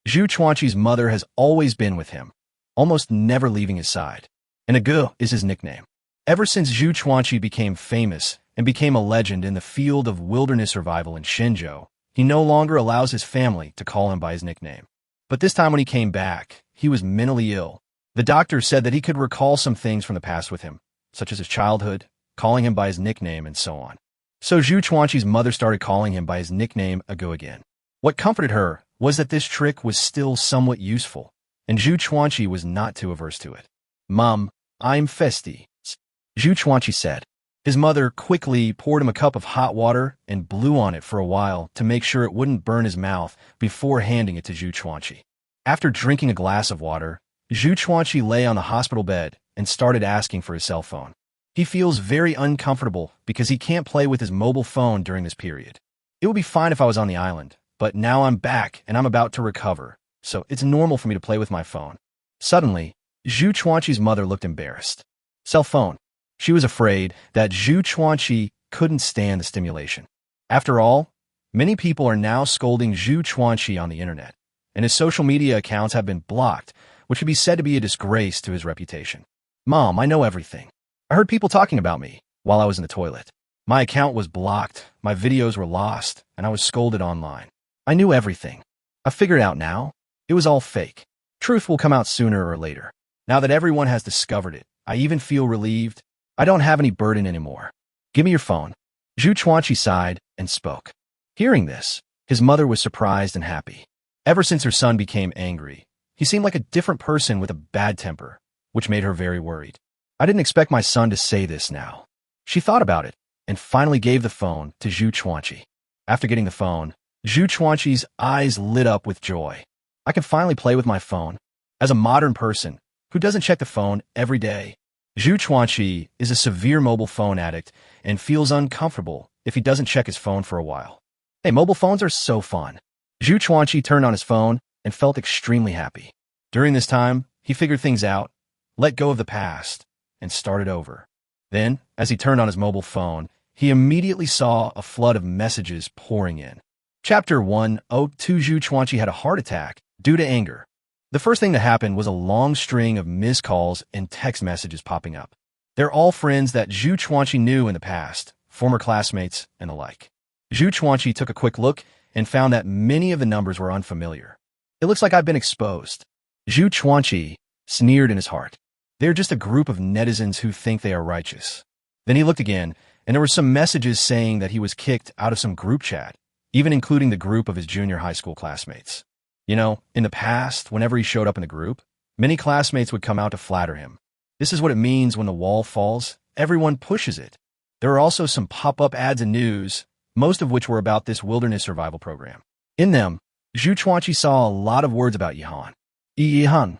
Zhu Chuanqi's mother has always been with him, almost never leaving his side. And Agu is his nickname. Ever since Zhu Chuanqi became famous and became a legend in the field of wilderness survival in Shenzhou, he no longer allows his family to call him by his nickname. But this time when he came back, he was mentally ill. The doctor said that he could recall some things from the past with him, such as his childhood, calling him by his nickname, and so on. So Zhu Chuanqi's mother started calling him by his nickname Agu again. What comforted her was that this trick was still somewhat useful, and Zhu Chuanqi was not too averse to it. Mom, I'm festy, Zhu Chuanqi said. His mother quickly poured him a cup of hot water and blew on it for a while to make sure it wouldn't burn his mouth before handing it to Zhu Chuanqi. After drinking a glass of water, Zhu Chuanqi lay on the hospital bed and started asking for his cell phone. He feels very uncomfortable because he can't play with his mobile phone during this period. It would be fine if I was on the island, but now I'm back and I'm about to recover, so it's normal for me to play with my phone. Suddenly, Zhu Chuanqi's mother looked embarrassed. Cell phone. She was afraid that Zhu Chuanqi couldn't stand the stimulation. After all, many people are now scolding Zhu Chuanqi on the internet, and his social media accounts have been blocked, which would be said to be a disgrace to his reputation. Mom, I know everything. I heard people talking about me while I was in the toilet. My account was blocked, my videos were lost, and I was scolded online. I knew everything. I figured it out now. It was all fake. Truth will come out sooner or later. Now that everyone has discovered it, I even feel relieved. I don't have any burden anymore. Give me your phone. Zhu Chuanqi sighed and spoke. Hearing this, his mother was surprised and happy. Ever since her son became angry, he seemed like a different person with a bad temper, which made her very worried. I didn't expect my son to say this now. She thought about it and finally gave the phone to Zhu Chuanqi. After getting the phone, Zhu Chuanqi's eyes lit up with joy. I can finally play with my phone. As a modern person who doesn't check the phone every day, Zhu Chuanqi is a severe mobile phone addict and feels uncomfortable if he doesn't check his phone for a while. Hey, mobile phones are so fun. Zhu Chuanqi turned on his phone and felt extremely happy. During this time, he figured things out, let go of the past, and started over. Then, as he turned on his mobile phone, he immediately saw a flood of messages pouring in. Chapter 102 Zhu Chuanqi had a heart attack due to anger. The first thing that happened was a long string of missed calls and text messages popping up. They're all friends that Zhu Chuanqi knew in the past, former classmates, and the like. Zhu Chuanqi took a quick look and found that many of the numbers were unfamiliar. It looks like I've been exposed. Zhu Chuanqi sneered in his heart. They're just a group of netizens who think they are righteous. Then he looked again, and there were some messages saying that he was kicked out of some group chat, even including the group of his junior high school classmates. You know, in the past, whenever he showed up in the group, many classmates would come out to flatter him. This is what it means when the wall falls. Everyone pushes it. There are also some pop-up ads and news, most of which were about this wilderness survival program. In them, Zhu Chuanqi saw a lot of words about Yihan. Yihan.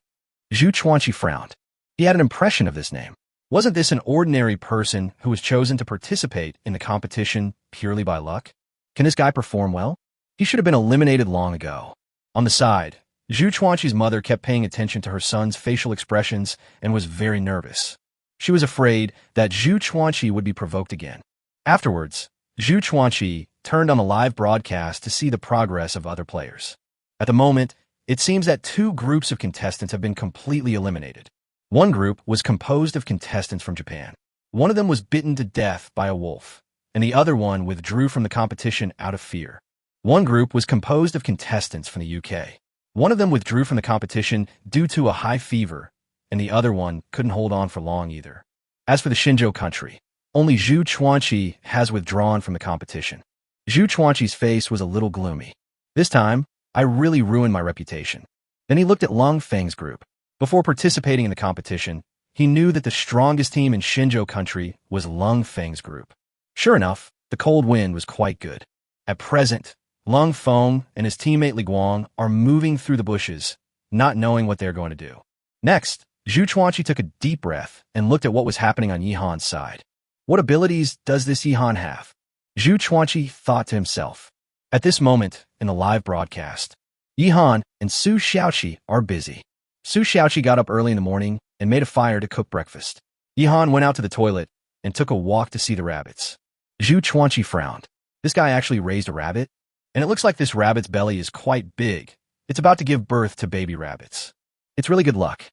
Zhu Chuanqi frowned. He had an impression of this name. Wasn't this an ordinary person who was chosen to participate in the competition purely by luck? Can this guy perform well? He should have been eliminated long ago. On the side, Zhu Chuanqi's mother kept paying attention to her son's facial expressions and was very nervous. She was afraid that Zhu Chuanqi would be provoked again. Afterwards, Zhu Chuanqi turned on the live broadcast to see the progress of other players. At the moment, it seems that two groups of contestants have been completely eliminated. One group was composed of contestants from Japan. One of them was bitten to death by a wolf, and the other one withdrew from the competition out of fear. One group was composed of contestants from the UK. One of them withdrew from the competition due to a high fever, and the other one couldn't hold on for long either. As for the Xinzhou country, only Zhu Chuanqi has withdrawn from the competition. Zhu Chuanqi's face was a little gloomy. This time, I really ruined my reputation. Then he looked at Lung Feng's group. Before participating in the competition, he knew that the strongest team in Xinzhou country was Lung Feng's group. Sure enough, the cold wind was quite good. At present, Lung Feng and his teammate Li Guang are moving through the bushes, not knowing what they're going to do. Next, Zhu Chuanqi took a deep breath and looked at what was happening on Yihan's side. What abilities does this Yihan have? Zhu Chuanqi thought to himself. At this moment, in the live broadcast, Yihan and Su Xiaoqi are busy. Su Xiaoqi got up early in the morning and made a fire to cook breakfast. Yihan went out to the toilet and took a walk to see the rabbits. Zhu Chuanqi frowned. This guy actually raised a rabbit? And it looks like this rabbit's belly is quite big. It's about to give birth to baby rabbits. It's really good luck.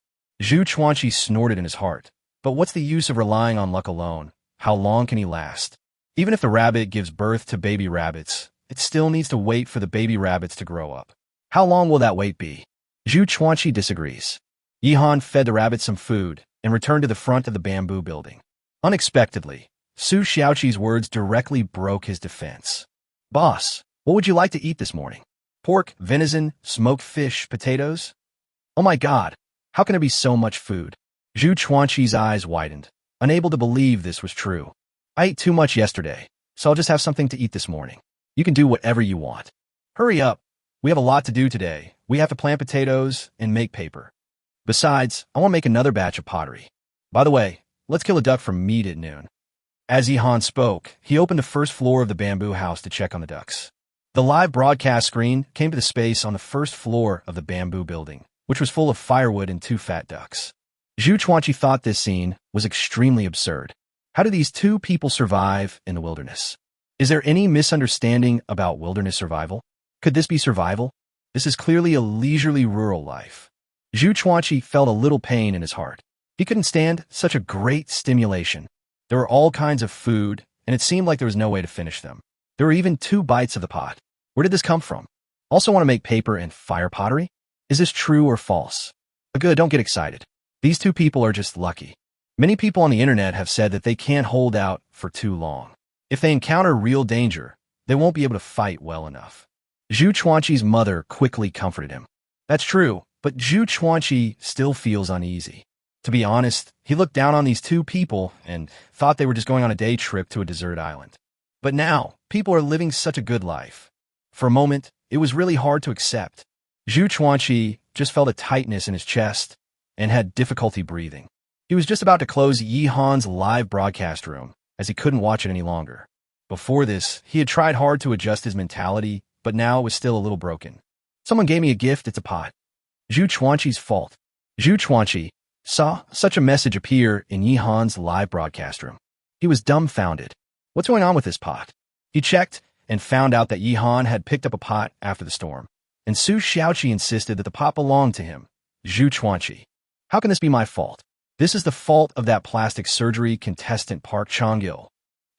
Zhu Chuanqi snorted in his heart. But what's the use of relying on luck alone? How long can he last? Even if the rabbit gives birth to baby rabbits, it still needs to wait for the baby rabbits to grow up. How long will that wait be? Zhu Chuanqi disagrees. Yihan fed the rabbit some food and returned to the front of the bamboo building. Unexpectedly, Su Xiaoqi's words directly broke his defense. Boss, what would you like to eat this morning? Pork, venison, smoked fish, potatoes? Oh my God, how can there be so much food? Zhu Chuanqi's eyes widened, unable to believe this was true. I ate too much yesterday, so I'll just have something to eat this morning. You can do whatever you want. Hurry up. We have a lot to do today. We have to plant potatoes and make paper. Besides, I want to make another batch of pottery. By the way, let's kill a duck for meat at noon. As Yihan spoke, he opened the first floor of the bamboo house to check on the ducks. The live broadcast screen came to the space on the first floor of the bamboo building, which was full of firewood and two fat ducks. Zhu Chuanqi thought this scene was extremely absurd. How do these two people survive in the wilderness? Is there any misunderstanding about wilderness survival? Could this be survival? This is clearly a leisurely rural life. Zhu Chuanqi felt a little pain in his heart. He couldn't stand such a great stimulation. There were all kinds of food, and it seemed like there was no way to finish them. There were even 2 bites of the pot. Where did this come from? Also want to make paper and fire pottery? Is this true or false? Good, don't get excited. These 2 people are just lucky. Many people on the internet have said that they can't hold out for too long. If they encounter real danger, they won't be able to fight well enough. Zhu Chuanqi's mother quickly comforted him. That's true, but Zhu Chuanqi still feels uneasy. To be honest, he looked down on these 2 people and thought they were just going on a day trip to a desert island. But now, people are living such a good life. For a moment, it was really hard to accept. Zhu Chuanqi just felt a tightness in his chest and had difficulty breathing. He was just about to close Yihan's live broadcast room, as he couldn't watch it any longer. Before this, he had tried hard to adjust his mentality, but now it was still a little broken. Someone gave me a gift, it's a pot. Zhu Chuanqi's fault. Zhu Chuanqi saw such a message appear in Yihan's live broadcast room. He was dumbfounded. What's going on with this pot? He checked and found out that Yihan had picked up a pot after the storm, and Su Xiaoqi insisted that the pot belonged to him. Zhu Chuanqi. How can this be my fault? This is the fault of that plastic surgery contestant Park Chong-il.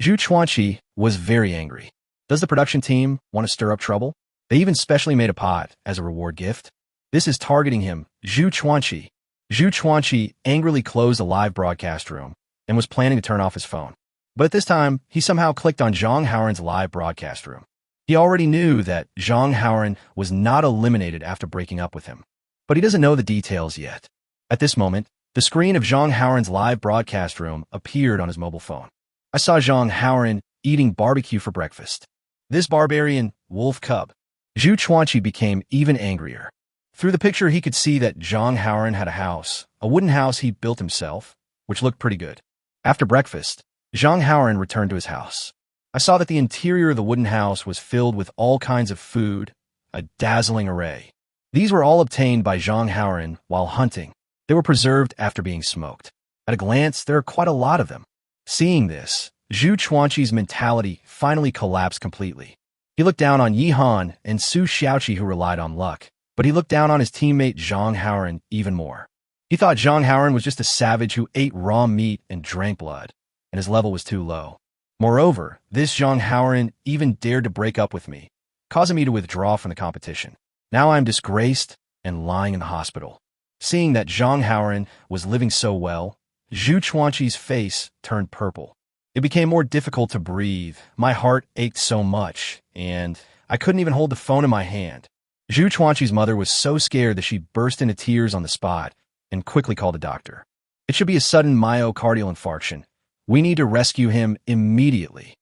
Zhu Chuanqi was very angry. Does the production team want to stir up trouble? They even specially made a pot as a reward gift. This is targeting him, Zhu Chuanqi. Zhu Chuanqi angrily closed the live broadcast room and was planning to turn off his phone. But at this time, he somehow clicked on Zhang Haoren's live broadcast room. He already knew that Zhang Haoren was not eliminated after breaking up with him, but he doesn't know the details yet. At this moment, the screen of Zhang Haoren's live broadcast room appeared on his mobile phone. I saw Zhang Haoren eating barbecue for breakfast. This barbarian wolf cub. Zhu Chuanqi became even angrier. Through the picture, he could see that Zhang Haoren had a house, a wooden house he built himself, which looked pretty good. After breakfast, Zhang Haoren returned to his house. I saw that the interior of the wooden house was filled with all kinds of food, a dazzling array. These were all obtained by Zhang Haoren while hunting. They were preserved after being smoked. At a glance, there are quite a lot of them. Seeing this, Zhu Chuanqi's mentality finally collapsed completely. He looked down on Yi Han and Su Xiaoqi, who relied on luck, but he looked down on his teammate Zhang Haoren even more. He thought Zhang Haoren was just a savage who ate raw meat and drank blood, and his level was too low. Moreover, this Zhang Haoren even dared to break up with me, causing me to withdraw from the competition. Now I am disgraced and lying in the hospital. Seeing that Zhang Haoren was living so well, Zhu Chuanqi's face turned purple. It became more difficult to breathe, my heart ached so much, and I couldn't even hold the phone in my hand. Zhu Chuanqi's mother was so scared that she burst into tears on the spot and quickly called a doctor. It should be a sudden myocardial infarction. We need to rescue him immediately.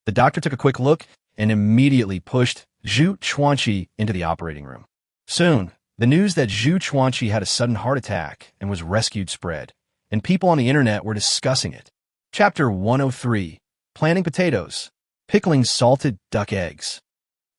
The doctor took a quick look and immediately pushed Zhu Chuanqi into the operating room. Soon, the news that Zhu Chuanqi had a sudden heart attack and was rescued spread, and people on the internet were discussing it. Chapter 103, Planting Potatoes, Pickling Salted Duck Eggs.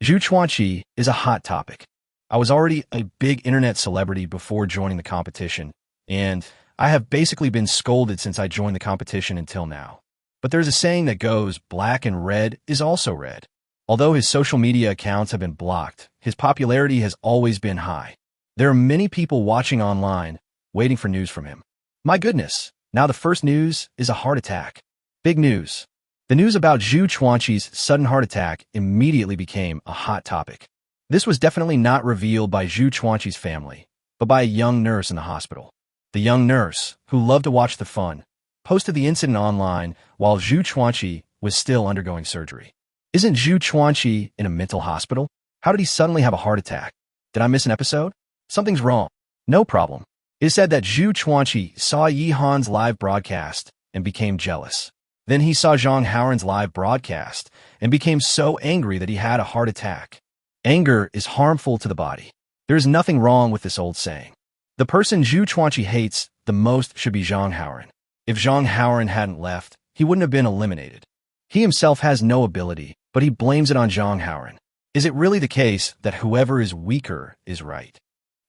Zhu Chuanqi is a hot topic. I was already a big internet celebrity before joining the competition, and I have basically been scolded since I joined the competition until now. But there's a saying that goes, black and red is also red. Although his social media accounts have been blocked, his popularity has always been high. There are many people watching online, waiting for news from him. My goodness, now the first news is a heart attack. Big news. The news about Zhu Chuanqi's sudden heart attack immediately became a hot topic. This was definitely not revealed by Zhu Chuanqi's family, but by a young nurse in the hospital. The young nurse, who loved to watch the fun, posted the incident online while Zhu Chuanqi was still undergoing surgery. Isn't Zhu Chuanqi in a mental hospital? How did he suddenly have a heart attack? Did I miss an episode? Something's wrong. No problem. It is said that Zhu Chuanqi saw Yi Han's live broadcast and became jealous. Then he saw Zhang Haoren's live broadcast and became so angry that he had a heart attack. Anger is harmful to the body. There is nothing wrong with this old saying. The person Zhu Chuanqi hates the most should be Zhang Haoren. If Zhang Haoren hadn't left, he wouldn't have been eliminated. He himself has no ability, but he blames it on Zhang Haoren. Is it really the case that whoever is weaker is right?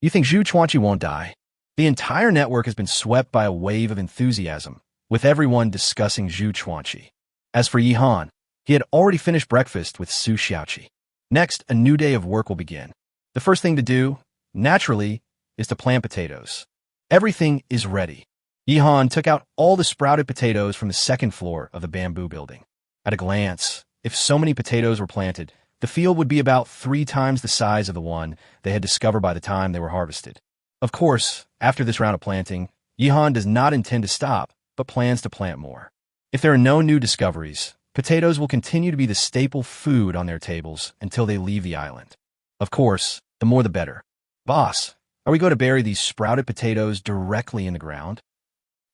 You think Zhu Chuanqi won't die? The entire network has been swept by a wave of enthusiasm, with everyone discussing Zhu Chuanqi. As for Yi Han, he had already finished breakfast with Su Xiaoqi. Next, a new day of work will begin. The first thing to do, naturally, is to plant potatoes. Everything is ready. Yi Han took out all the sprouted potatoes from the second floor of the bamboo building. At a glance, if so many potatoes were planted, the field would be about 3 times the size of the one they had discovered by the time they were harvested. Of course, after this round of planting, Yi Han does not intend to stop, but plans to plant more. If there are no new discoveries, potatoes will continue to be the staple food on their tables until they leave the island. Of course, the more the better. Boss, are we going to bury these sprouted potatoes directly in the ground?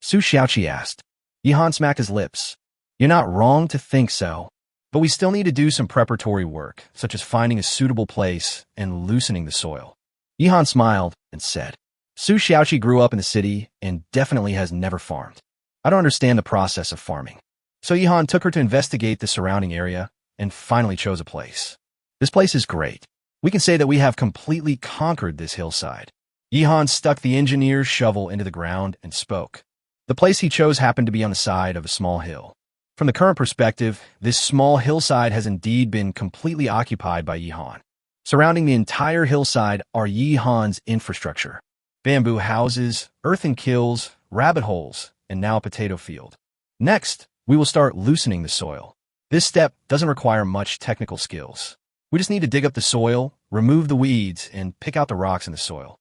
Su Xiaoqi asked. Yi Han smacked his lips. You're not wrong to think so, but we still need to do some preparatory work, such as finding a suitable place and loosening the soil. Yi Han smiled and said, Su Xiaoqi grew up in the city and definitely has never farmed. I don't understand the process of farming. So Yi Han took her to investigate the surrounding area and finally chose a place. This place is great. We can say that we have completely conquered this hillside. Yi Han stuck the engineer's shovel into the ground and spoke. The place he chose happened to be on the side of a small hill. From the current perspective, this small hillside has indeed been completely occupied by Yi Han. Surrounding the entire hillside are Yi Han's infrastructure. Bamboo houses, earthen kilns, rabbit holes, and now a potato field. Next, we will start loosening the soil. This step doesn't require much technical skills. We just need to dig up the soil, remove the weeds, and pick out the rocks in the soil.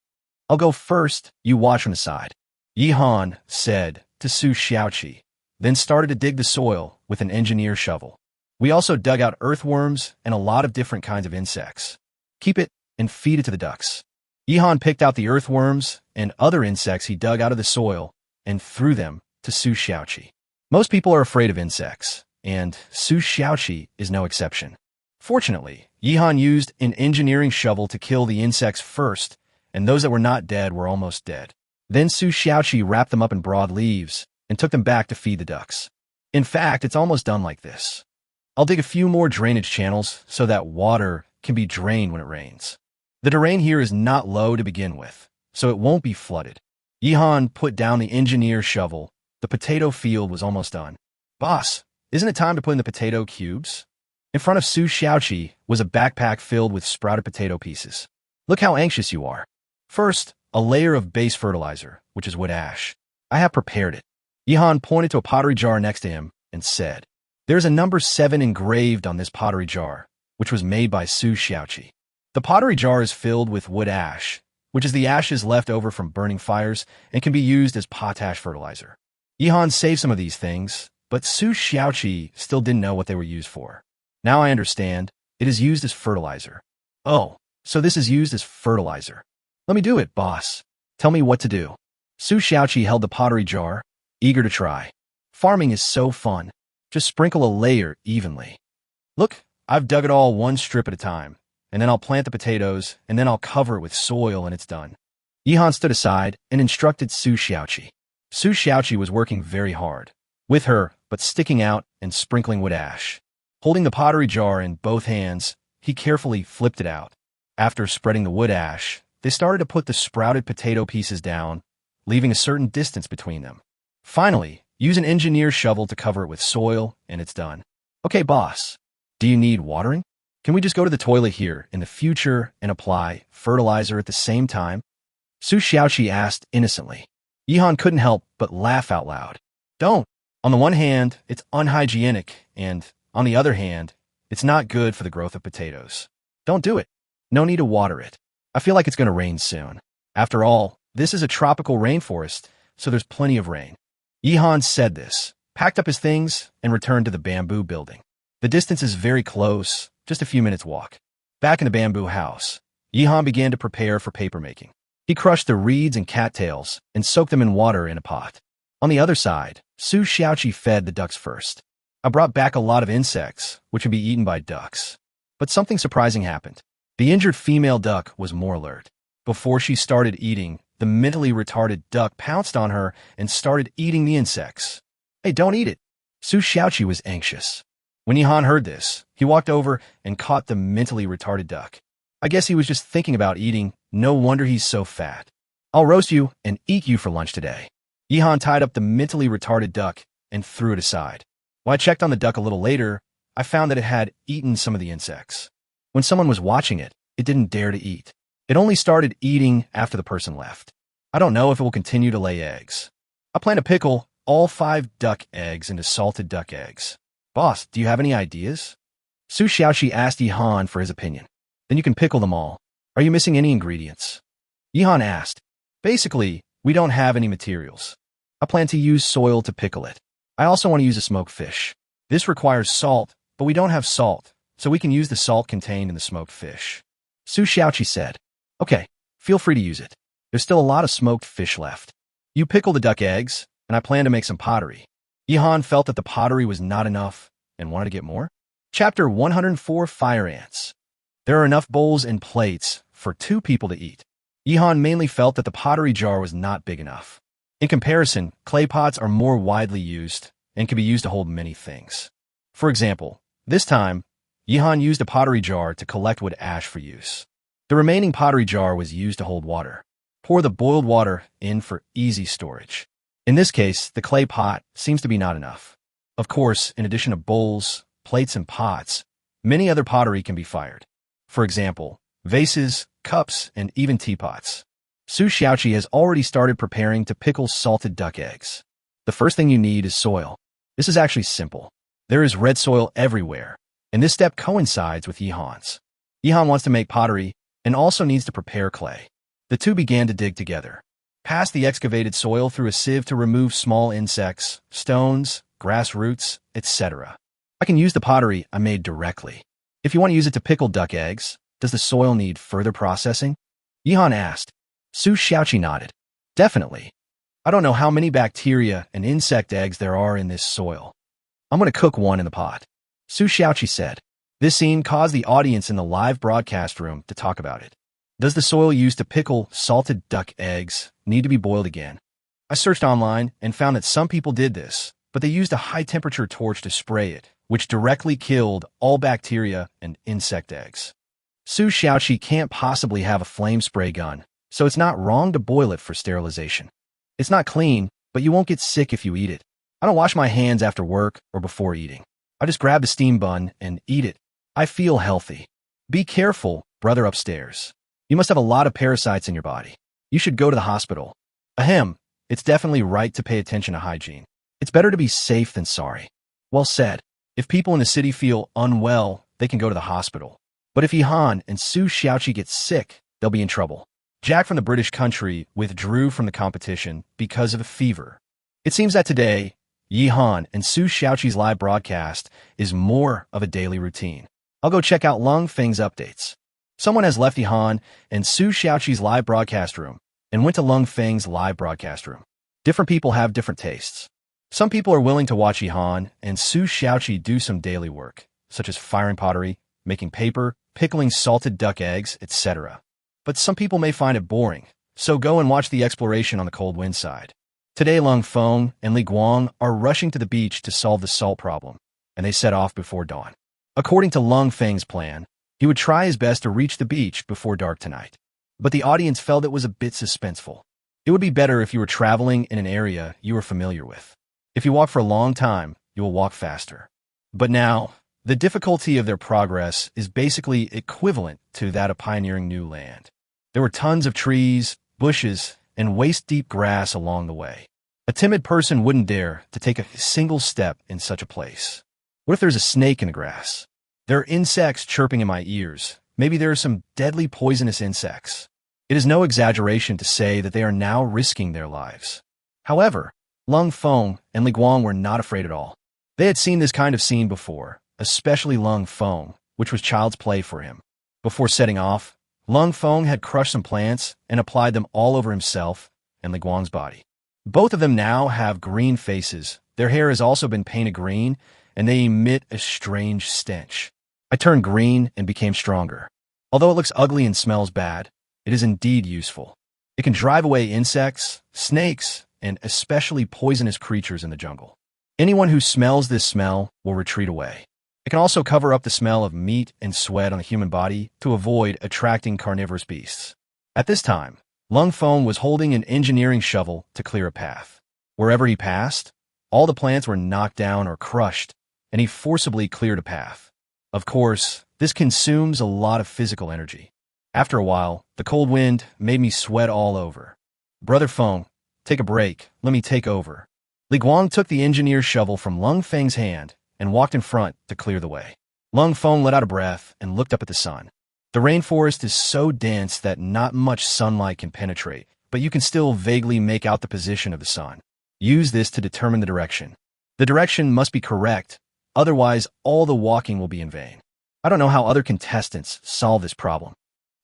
I'll go first, you watch from the side. Yi Han said to Su Xiaoqi, then started to dig the soil with an engineer shovel. We also dug out earthworms and a lot of different kinds of insects. Keep it and feed it to the ducks. Yi Han picked out the earthworms and other insects he dug out of the soil and threw them to Su Xiaoqi. Most people are afraid of insects, and Su Xiaoqi is no exception. Fortunately, Yi Han used an engineering shovel to kill the insects first, and those that were not dead were almost dead. Then Su Xiaoqi wrapped them up in broad leaves and took them back to feed the ducks. In fact, it's almost done like this. I'll dig a few more drainage channels so that water can be drained when it rains. The terrain here is not low to begin with, so it won't be flooded. Yihan put down the engineer shovel. The potato field was almost done. Boss, isn't it time to put in the potato cubes? In front of Su Xiaoqi was a backpack filled with sprouted potato pieces. Look how anxious you are. First, a layer of base fertilizer, which is wood ash. I have prepared it. Yihan pointed to a pottery jar next to him and said, "There's a number 7 engraved on this pottery jar, which was made by Su Xiaoqi. The pottery jar is filled with wood ash, which is the ashes left over from burning fires and can be used as potash fertilizer." Yihan saved some of these things, but Su Xiaoqi still didn't know what they were used for. "Now I understand. It is used as fertilizer." "Oh, so this is used as fertilizer. Let me do it, boss. Tell me what to do." Su Xiaoqi held the pottery jar, eager to try. Farming is so fun. Just sprinkle a layer evenly. "Look, I've dug it all one strip at a time, and then I'll plant the potatoes, and then I'll cover it with soil and it's done." Yihan stood aside and instructed Su Xiaoqi. Su Xiaoqi was working very hard, with her, but sticking out and sprinkling wood ash. Holding the pottery jar in both hands, he carefully flipped it out. After spreading the wood ash, they started to put the sprouted potato pieces down, leaving a certain distance between them. Finally, use an engineer shovel to cover it with soil, and it's done. "Okay, boss. Do you need watering? Can we just go to the toilet here in the future and apply fertilizer at the same time?" Su Xiaoqi asked innocently. Yihan couldn't help but laugh out loud. "Don't. On the one hand, it's unhygienic, and on the other hand, it's not good for the growth of potatoes. Don't do it. No need to water it. I feel like it's going to rain soon. After all, this is a tropical rainforest, so there's plenty of rain." Yihan said this, packed up his things, and returned to the bamboo building. The distance is very close, just a few minutes' walk. Back in the bamboo house, Yihan began to prepare for papermaking. He crushed the reeds and cattails and soaked them in water in a pot. On the other side, Su Xiaoqi fed the ducks first. "I brought back a lot of insects, which would be eaten by ducks. But something surprising happened. The injured female duck was more alert. Before she started eating, the mentally retarded duck pounced on her and started eating the insects. "Hey, don't eat it." Su Xiaoqi was anxious. When Yihan heard this, he walked over and caught the mentally retarded duck. "I guess he was just thinking about eating. No wonder he's so fat. I'll roast you and eat you for lunch today." Yihan tied up the mentally retarded duck and threw it aside. When I checked on the duck a little later, I found that it had eaten some of the insects. When someone was watching it, it didn't dare to eat. It only started eating after the person left. I don't know if it will continue to lay eggs. I plan to pickle all 5 duck eggs into salted duck eggs. "Boss, do you have any ideas?" Su Xiaoqi asked Yihan for his opinion. "Then you can pickle them all. Are you missing any ingredients?" Yihan asked. "Basically, we don't have any materials. I plan to use soil to pickle it. I also want to use a smoked fish. This requires salt, but we don't have salt, so we can use the salt contained in the smoked fish." Su Xiaoqi said, "Okay, feel free to use it. There's still a lot of smoked fish left. You pickle the duck eggs, and I plan to make some pottery." Yihan felt that the pottery was not enough and wanted to get more. Chapter 104: Fire Ants. There are enough bowls and plates for 2 people to eat. Yihan mainly felt that the pottery jar was not big enough. In comparison, clay pots are more widely used and can be used to hold many things. For example, this time, Yihan used a pottery jar to collect wood ash for use. The remaining pottery jar was used to hold water. Pour the boiled water in for easy storage. In this case, the clay pot seems to be not enough. Of course, in addition to bowls, plates, and pots, many other pottery can be fired. For example, vases, cups, and even teapots. Su Xiaoqi has already started preparing to pickle salted duck eggs. The first thing you need is soil. This is actually simple. There is red soil everywhere, and this step coincides with Yihan's. Yihan wants to make pottery and also needs to prepare clay. The two began to dig together. Pass the excavated soil through a sieve to remove small insects, stones, grass roots, etc. I can use the pottery I made directly. If you want to use it to pickle duck eggs, does the soil need further processing? Yihan asked. Su Xiaoqi nodded. Definitely. I don't know how many bacteria and insect eggs there are in this soil. I'm going to cook one in the pot. Su Xiaoqi said. This scene caused the audience in the live broadcast room to talk about it. Does the soil used to pickle salted duck eggs need to be boiled again? I searched online and found that some people did this, but they used a high-temperature torch to spray it, which directly killed all bacteria and insect eggs. Su Xiaoqi can't possibly have a flame spray gun, so it's not wrong to boil it for sterilization. It's not clean, but you won't get sick if you eat it. I don't wash my hands after work or before eating. I just grab the steam bun and eat it. I feel healthy. Be careful, brother upstairs. You must have a lot of parasites in your body. You should go to the hospital. Ahem, it's definitely right to pay attention to hygiene. It's better to be safe than sorry. Well said. If people in the city feel unwell, they can go to the hospital. But if Yihan and Su Xiaoqi get sick, they'll be in trouble. Jack from the British country withdrew from the competition because of a fever. It seems that today, Yihan and Su Xiaoqi's live broadcast is more of a daily routine. I'll go check out Lung Feng's updates. Someone has left Yihan and Su Xiaoqi's live broadcast room and went to Lung Feng's live broadcast room. Different people have different tastes. Some people are willing to watch Yihan and Su Xiaoqi do some daily work, such as firing pottery, making paper, pickling salted duck eggs, etc. But some people may find it boring, so go and watch the exploration on the cold wind side. Today Lung Feng and Li Guang are rushing to the beach to solve the salt problem, and they set off before dawn. According to Lung Feng's plan, he would try his best to reach the beach before dark tonight. But the audience felt it was a bit suspenseful. It would be better if you were traveling in an area you were familiar with. If you walk for a long time, you will walk faster. But now, the difficulty of their progress is basically equivalent to that of pioneering new land. There were tons of trees, bushes, and waist-deep grass along the way. A timid person wouldn't dare to take a single step in such a place. What if there's a snake in the grass? There are insects chirping in my ears. Maybe there are some deadly poisonous insects. It is no exaggeration to say that they are now risking their lives. However, Lung Feng and Li Guang were not afraid at all. They had seen this kind of scene before, especially Lung Feng, which was child's play for him. Before setting off, Lung Feng had crushed some plants and applied them all over himself and Li Guang's body. Both of them now have green faces. Their hair has also been painted green, and they emit a strange stench. I turned green and became stronger. Although it looks ugly and smells bad, it is indeed useful. It can drive away insects, snakes, and especially poisonous creatures in the jungle. Anyone who smells this smell will retreat away. It can also cover up the smell of meat and sweat on the human body to avoid attracting carnivorous beasts. At this time, Lung Feng was holding an engineering shovel to clear a path. Wherever he passed, all the plants were knocked down or crushed, and he forcibly cleared a path. Of course, this consumes a lot of physical energy. After a while, the cold wind made me sweat all over. Brother Feng, take a break, let me take over. Li Guang took the engineer's shovel from Lung Feng's hand and walked in front to clear the way. Lung Feng let out a breath and looked up at the sun. The rainforest is so dense that not much sunlight can penetrate, but you can still vaguely make out the position of the sun. Use this to determine the direction. The direction must be correct, otherwise all the walking will be in vain. I don't know how other contestants solve this problem.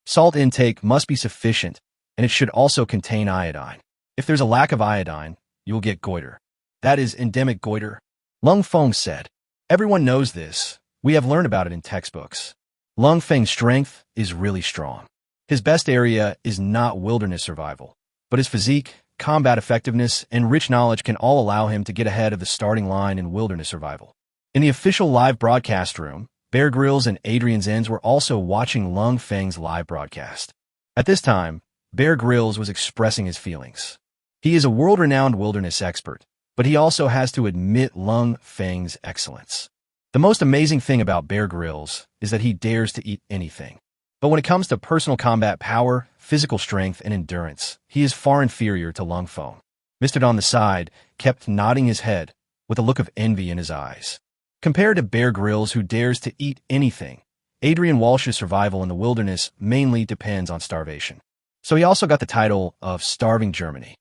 Salt intake must be sufficient, and it should also contain iodine. If there's a lack of iodine, you will get goiter. That is endemic goiter. Lung Feng said. Everyone knows this. We have learned about it in textbooks. Lung Feng's strength is really strong. His best area is not wilderness survival, but his physique, combat effectiveness, and rich knowledge can all allow him to get ahead of the starting line in wilderness survival. In the official live broadcast room, Bear Grylls and Adrian Zenz were also watching Lung Feng's live broadcast. At this time, Bear Grylls was expressing his feelings. He is a world-renowned wilderness expert, but he also has to admit Lung Feng's excellence. The most amazing thing about Bear Grylls is that he dares to eat anything. But when it comes to personal combat power, physical strength, and endurance, he is far inferior to Lung Feng. Mr. on the side kept nodding his head with a look of envy in his eyes. Compared to Bear Grylls, who dares to eat anything, Adrian Walsh's survival in the wilderness mainly depends on starvation. So he also got the title of Starving Germany.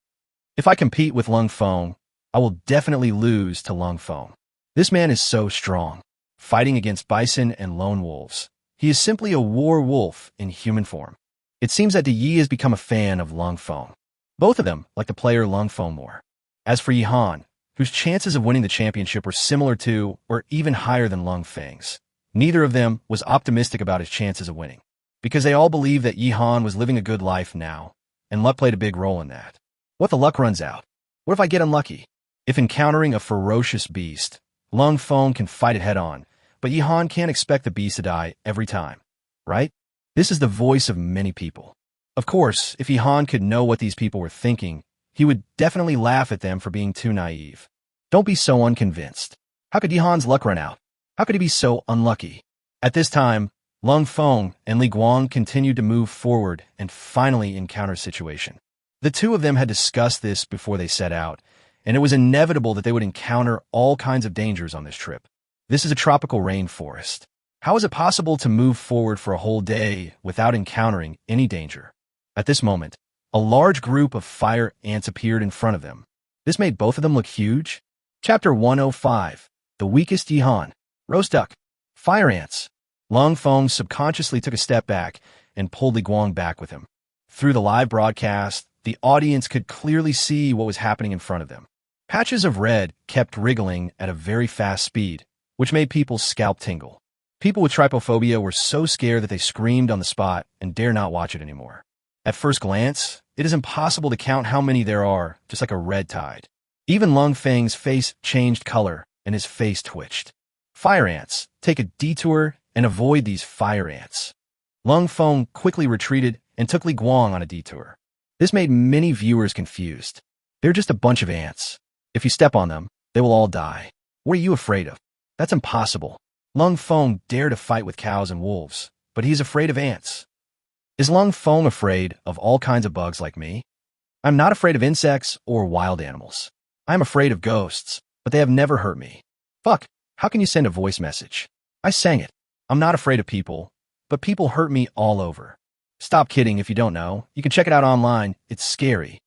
If I compete with Lung Feng, I will definitely lose to Lung Feng. This man is so strong, fighting against bison and lone wolves. He is simply a war wolf in human form. It seems that Yi has become a fan of Lung Feng. Both of them like the player Lung Feng more. As for Yihan, whose chances of winning the championship were similar to or even higher than Lung Feng's, neither of them was optimistic about his chances of winning, because they all believed that Yihan was living a good life now, and luck played a big role in that. What if the luck runs out? What if I get unlucky? If encountering a ferocious beast, Lung Feng can fight it head-on, but Yihan can't expect the beast to die every time, right? This is the voice of many people. Of course, if Yihan could know what these people were thinking, he would definitely laugh at them for being too naive. Don't be so unconvinced. How could Yihan's luck run out? How could he be so unlucky? At this time, Lung Feng and Li Guang continued to move forward and finally encounter a situation. The two of them had discussed this before they set out, and it was inevitable that they would encounter all kinds of dangers on this trip. This is a tropical rainforest. How is it possible to move forward for a whole day without encountering any danger? At this moment, a large group of fire ants appeared in front of them. This made both of them look huge. Chapter 105, The Weakest Yihan. Roast duck. Fire ants. Lung Feng subconsciously took a step back and pulled Li Guang back with him. Through the live broadcast, the audience could clearly see what was happening in front of them. Patches of red kept wriggling at a very fast speed, which made people's scalp tingle. People with trypophobia were so scared that they screamed on the spot and dare not watch it anymore. At first glance, it is impossible to count how many there are, just like a red tide. Even Lung Feng's face changed color and his face twitched. Fire ants, take a detour and avoid these fire ants. Lung Feng quickly retreated and took Li Guang on a detour. This made many viewers confused. They're just a bunch of ants. If you step on them, they will all die. What are you afraid of? That's impossible. Lung Feng dared to fight with cows and wolves, but he's afraid of ants. Is Lung Feng afraid of all kinds of bugs like me? I'm not afraid of insects or wild animals. I'm afraid of ghosts, but they have never hurt me. Fuck, how can you send a voice message? I sang it. I'm not afraid of people, but people hurt me all over. Stop kidding if you don't know. You can check it out online. It's scary.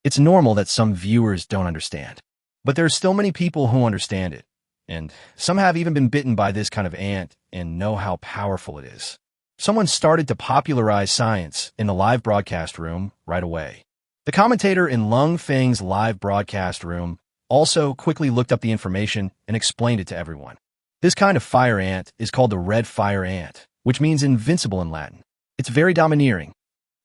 It's normal that some viewers don't understand. But there are still many people who understand it. And some have even been bitten by this kind of ant and know how powerful it is. Someone started to popularize science in the live broadcast room right away. The commentator in Lung Feng's live broadcast room also quickly looked up the information and explained it to everyone. This kind of fire ant is called the red fire ant, which means invincible in Latin. It's very domineering.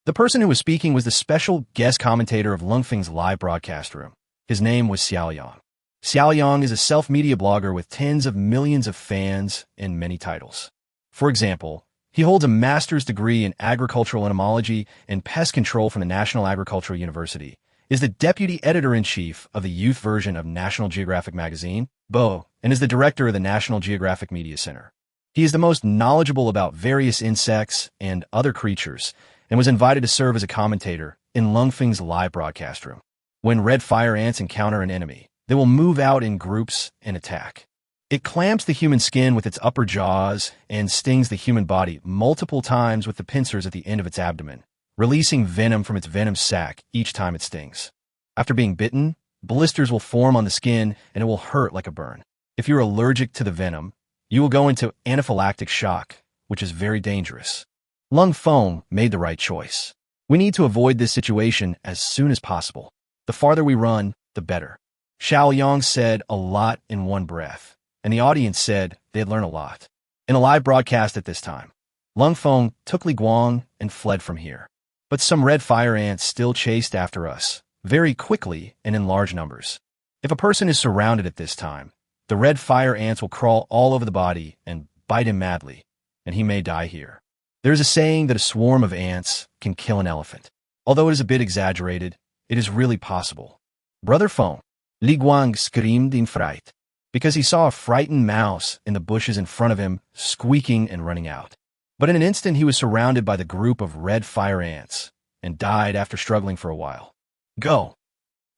The person who was speaking was the special guest commentator of Lung Feng's live broadcast room. His name was Xiaoyang. Xiaoyang is a self-media blogger with tens of millions of fans and many titles. For example, he holds a master's degree in agricultural entomology and pest control from the National Agricultural University, is the deputy editor-in-chief of the youth version of National Geographic magazine, Bo, and is the director of the National Geographic Media Center. He is the most knowledgeable about various insects and other creatures, and was invited to serve as a commentator in Lung Feng's live broadcast room. When red fire ants encounter an enemy, they will move out in groups and attack. It clamps the human skin with its upper jaws and stings the human body multiple times with the pincers at the end of its abdomen, releasing venom from its venom sac each time it stings. After being bitten, blisters will form on the skin and it will hurt like a burn. If you're allergic to the venom, you will go into anaphylactic shock, which is very dangerous. Lung Feng made the right choice. We need to avoid this situation as soon as possible. The farther we run, the better. Xiaoyang said a lot in one breath, and the audience said they'd learn a lot. In a live broadcast at this time, Lung Feng took Li Guang and fled from here. But some red fire ants still chased after us, very quickly and in large numbers. If a person is surrounded at this time, the red fire ants will crawl all over the body and bite him madly, and he may die here. There is a saying that a swarm of ants can kill an elephant. Although it is a bit exaggerated, it is really possible. Brother Feng, Li Guang screamed in fright, because he saw a frightened mouse in the bushes in front of him, squeaking and running out. But in an instant he was surrounded by the group of red fire ants, and died after struggling for a while. Go!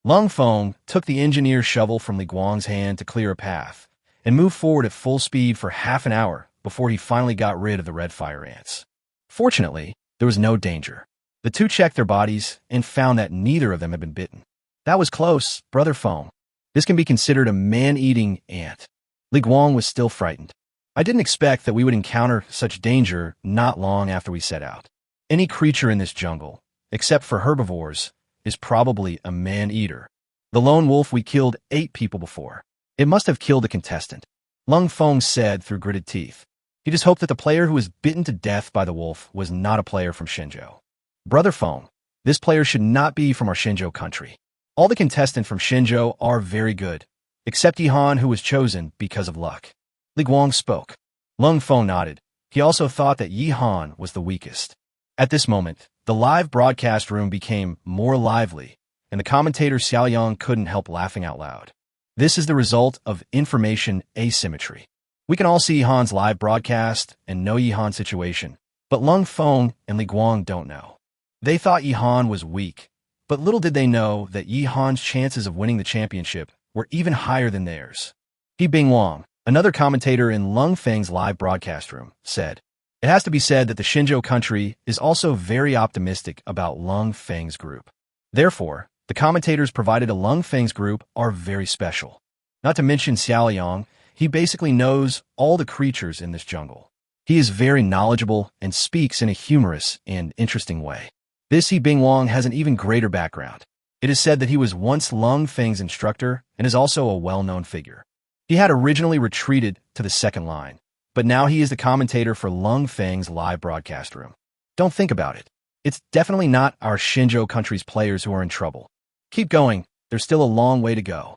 Lung Feng took the engineer's shovel from Li Guang's hand to clear a path, and moved forward at full speed for half an hour before he finally got rid of the red fire ants. Fortunately, there was no danger. The two checked their bodies and found that neither of them had been bitten. That was close, Brother Feng. This can be considered a man-eating ant. Li Guang was still frightened. I didn't expect that we would encounter such danger not long after we set out. Any creature in this jungle, except for herbivores, is probably a man-eater. The lone wolf we killed 8 people before. It must have killed a contestant. Lung Feng said through gritted teeth. He just hoped that the player who was bitten to death by the wolf was not a player from Shenzhou. Brother Feng, this player should not be from our Shenzhou country. All the contestants from Shenzhou are very good, except Yihan, who was chosen because of luck. Li Guang spoke. Lung Feng nodded. He also thought that Yihan was the weakest. At this moment, the live broadcast room became more lively, and the commentator Xiao Yang couldn't help laughing out loud. This is the result of information asymmetry. We can all see Yihan's live broadcast and know Yihan's situation, but Lung Feng and Li Guang don't know. They thought Yihan was weak, but little did they know that Yihan's chances of winning the championship were even higher than theirs. He Bingwang, another commentator in Lung Feng's live broadcast room, said, "It has to be said that the Xinzhou country is also very optimistic about Lung Feng's group. Therefore, the commentators provided to Lung Feng's group are very special. Not to mention Xiao Yang, he basically knows all the creatures in this jungle. He is very knowledgeable and speaks in a humorous and interesting way. This He Bingwang has an even greater background. It is said that he was once Lung Feng's instructor and is also a well-known figure. He had originally retreated to the second line, but now he is the commentator for Lung Feng's live broadcast room. Don't think about it. It's definitely not our Xinzhou country's players who are in trouble. Keep going, there's still a long way to go."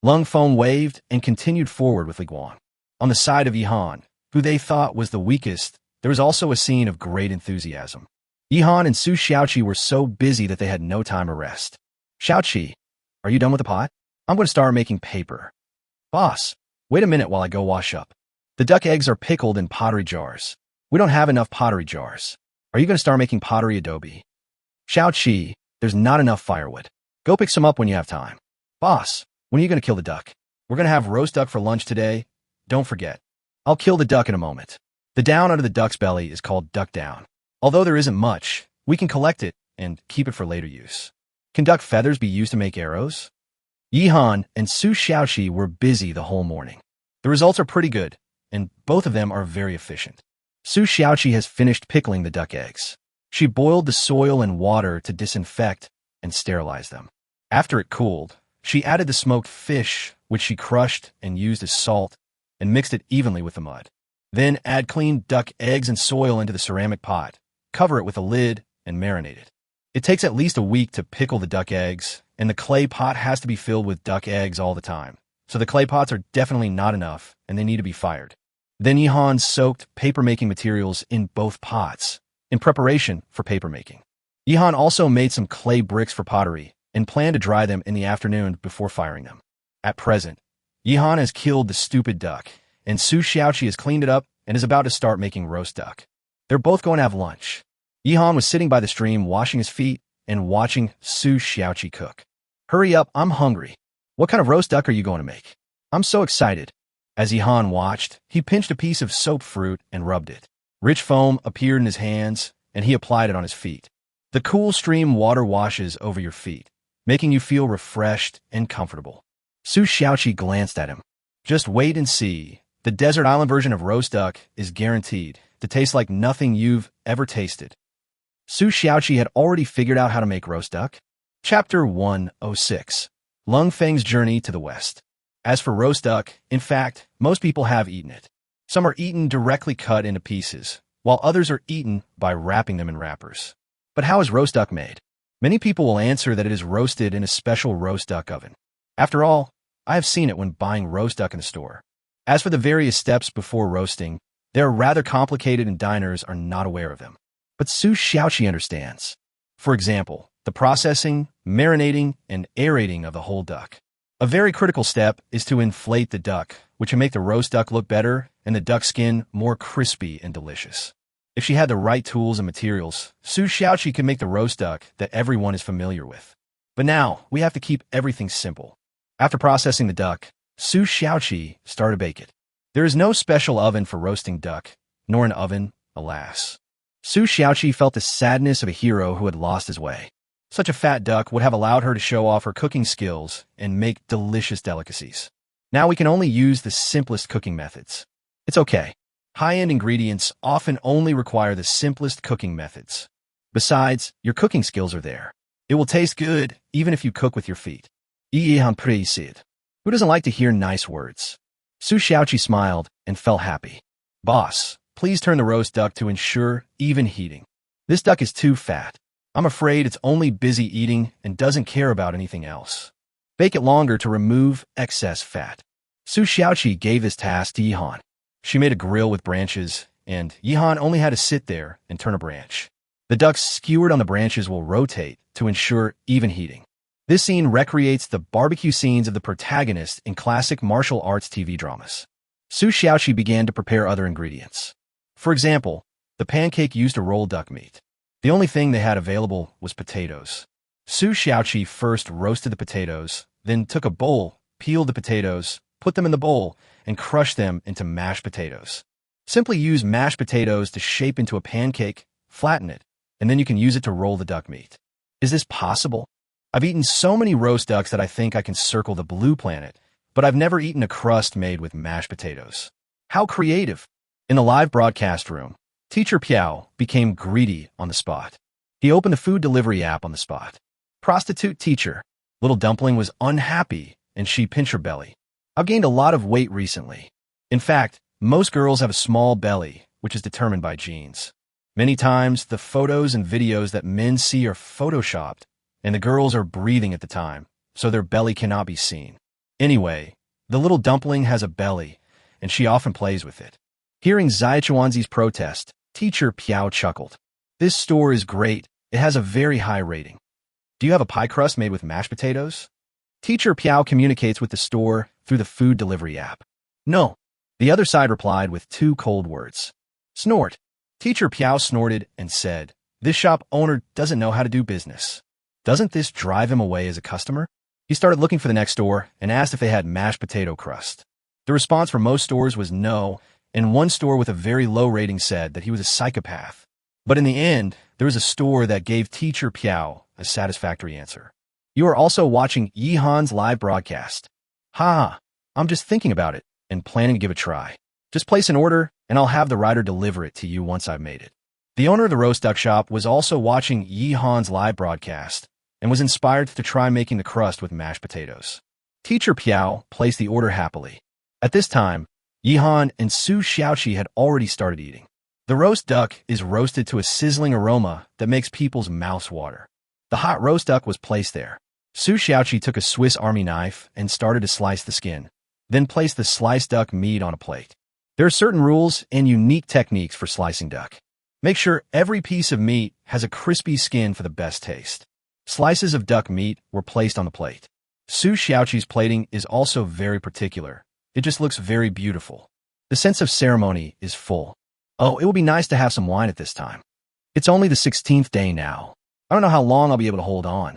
Lung Feng waved and continued forward with Li Guang. On the side of Yihan, who they thought was the weakest, there was also a scene of great enthusiasm. Yihan and Su Xiaoqi were so busy that they had no time to rest. "Xiaoqi, are you done with the pot? I'm going to start making paper." "Boss, wait a minute while I go wash up. The duck eggs are pickled in pottery jars. We don't have enough pottery jars. Are you going to start making pottery adobe?" "Xiaoqi, there's not enough firewood. Go pick some up when you have time." "Boss, when are you going to kill the duck? We're going to have roast duck for lunch today. Don't forget." "I'll kill the duck in a moment. The down under the duck's belly is called duck down. Although there isn't much, we can collect it and keep it for later use." "Can duck feathers be used to make arrows?" Yihan and Su Xiaoqi were busy the whole morning. The results are pretty good, and both of them are very efficient. Su Xiaoqi has finished pickling the duck eggs. She boiled the soil and water to disinfect and sterilize them. After it cooled, she added the smoked fish, which she crushed and used as salt, and mixed it evenly with the mud. Then add clean duck eggs and soil into the ceramic pot, cover it with a lid, and marinate it. It takes at least a week to pickle the duck eggs, and the clay pot has to be filled with duck eggs all the time. So the clay pots are definitely not enough, and they need to be fired. Then Yihan soaked paper-making materials in both pots, in preparation for paper-making. Yihan also made some clay bricks for pottery, and planned to dry them in the afternoon before firing them. At present, Yihan has killed the stupid duck, and Su Xiaoqi has cleaned it up and is about to start making roast duck. They're both going to have lunch. Yihan was sitting by the stream washing his feet and watching Su Xiaoqi cook. "Hurry up, I'm hungry. What kind of roast duck are you going to make? I'm so excited." As Yihan watched, he pinched a piece of soap fruit and rubbed it. Rich foam appeared in his hands, and he applied it on his feet. The cool stream water washes over your feet, making you feel refreshed and comfortable. Su Xiaoqi glanced at him. "Just wait and see. The desert island version of roast duck is guaranteed to taste like nothing you've ever tasted." Su Xiaoqi had already figured out how to make roast duck. Chapter 106. Lung Feng's Journey to the West. As for roast duck, in fact, most people have eaten it. Some are eaten directly cut into pieces, while others are eaten by wrapping them in wrappers. But how is roast duck made? Many people will answer that it is roasted in a special roast duck oven. After all, I have seen it when buying roast duck in the store. As for the various steps before roasting, they are rather complicated and diners are not aware of them. But Su Xiaoqi understands. For example, the processing, marinating, and aerating of the whole duck. A very critical step is to inflate the duck, which will make the roast duck look better and the duck skin more crispy and delicious. If she had the right tools and materials, Su Xiaoqi could make the roast duck that everyone is familiar with. But now, we have to keep everything simple. After processing the duck, Su Xiaoqi started to bake it. There is no special oven for roasting duck, nor an oven, alas. Su Xiaoqi felt the sadness of a hero who had lost his way. Such a fat duck would have allowed her to show off her cooking skills and make delicious delicacies. Now we can only use the simplest cooking methods. It's okay. High-end ingredients often only require the simplest cooking methods. Besides, your cooking skills are there. It will taste good even if you cook with your feet. Who doesn't like to hear nice words? Su Xiaoqi smiled and felt happy. "Boss, please turn the roast duck to ensure even heating. This duck is too fat. I'm afraid it's only busy eating and doesn't care about anything else. Bake it longer to remove excess fat." Su Xiaoqi gave this task to Yihan. She made a grill with branches, and Yihan only had to sit there and turn a branch. The ducks skewered on the branches will rotate to ensure even heating. This scene recreates the barbecue scenes of the protagonist in classic martial arts TV dramas. Su Xiaoqi began to prepare other ingredients. For example, the pancake used to roll duck meat. The only thing they had available was potatoes. Su Xiaoqi first roasted the potatoes, then took a bowl, peeled the potatoes, put them in the bowl, and crushed them into mashed potatoes. Simply use mashed potatoes to shape into a pancake, flatten it, and then you can use it to roll the duck meat. Is this possible? I've eaten so many roast ducks that I think I can circle the blue planet, but I've never eaten a crust made with mashed potatoes. How creative! In the live broadcast room, Teacher Piao became greedy on the spot. He opened the food delivery app on the spot. Prostitute teacher. Little Dumpling was unhappy, and she pinched her belly. I've gained a lot of weight recently. In fact, most girls have a small belly, which is determined by genes. Many times, the photos and videos that men see are photoshopped, and the girls are breathing at the time, so their belly cannot be seen. Anyway, the little dumpling has a belly, and she often plays with it. Hearing Zai Chuanzi's protest, Teacher Piao chuckled. This store is great. It has a very high rating. Do you have a pie crust made with mashed potatoes? Teacher Piao communicates with the store through the food delivery app. No. The other side replied with 2 cold words. Snort. Teacher Piao snorted and said, "This shop owner doesn't know how to do business. Doesn't this drive him away as a customer?" He started looking for the next store and asked if they had mashed potato crust. The response from most stores was no, and one store with a very low rating said that he was a psychopath. But in the end, there was a store that gave Teacher Piao a satisfactory answer. You are also watching Yihan's live broadcast. Ha! I'm just thinking about it and planning to give it a try. Just place an order, and I'll have the rider deliver it to you once I've made it. The owner of the roast duck shop was also watching Yihan's live broadcast and was inspired to try making the crust with mashed potatoes. Teacher Piao placed the order happily. At this time, Yihan and Su Xiaoqi had already started eating. The roast duck is roasted to a sizzling aroma that makes people's mouths water. The hot roast duck was placed there. Su Xiaoqi took a Swiss Army knife and started to slice the skin, then placed the sliced duck meat on a plate. There are certain rules and unique techniques for slicing duck. Make sure every piece of meat has a crispy skin for the best taste. Slices of duck meat were placed on the plate. Su Xiaoqi's plating is also very particular. It just looks very beautiful. The sense of ceremony is full. Oh, it would be nice to have some wine at this time. It's only the 16th day now. I don't know how long I'll be able to hold on.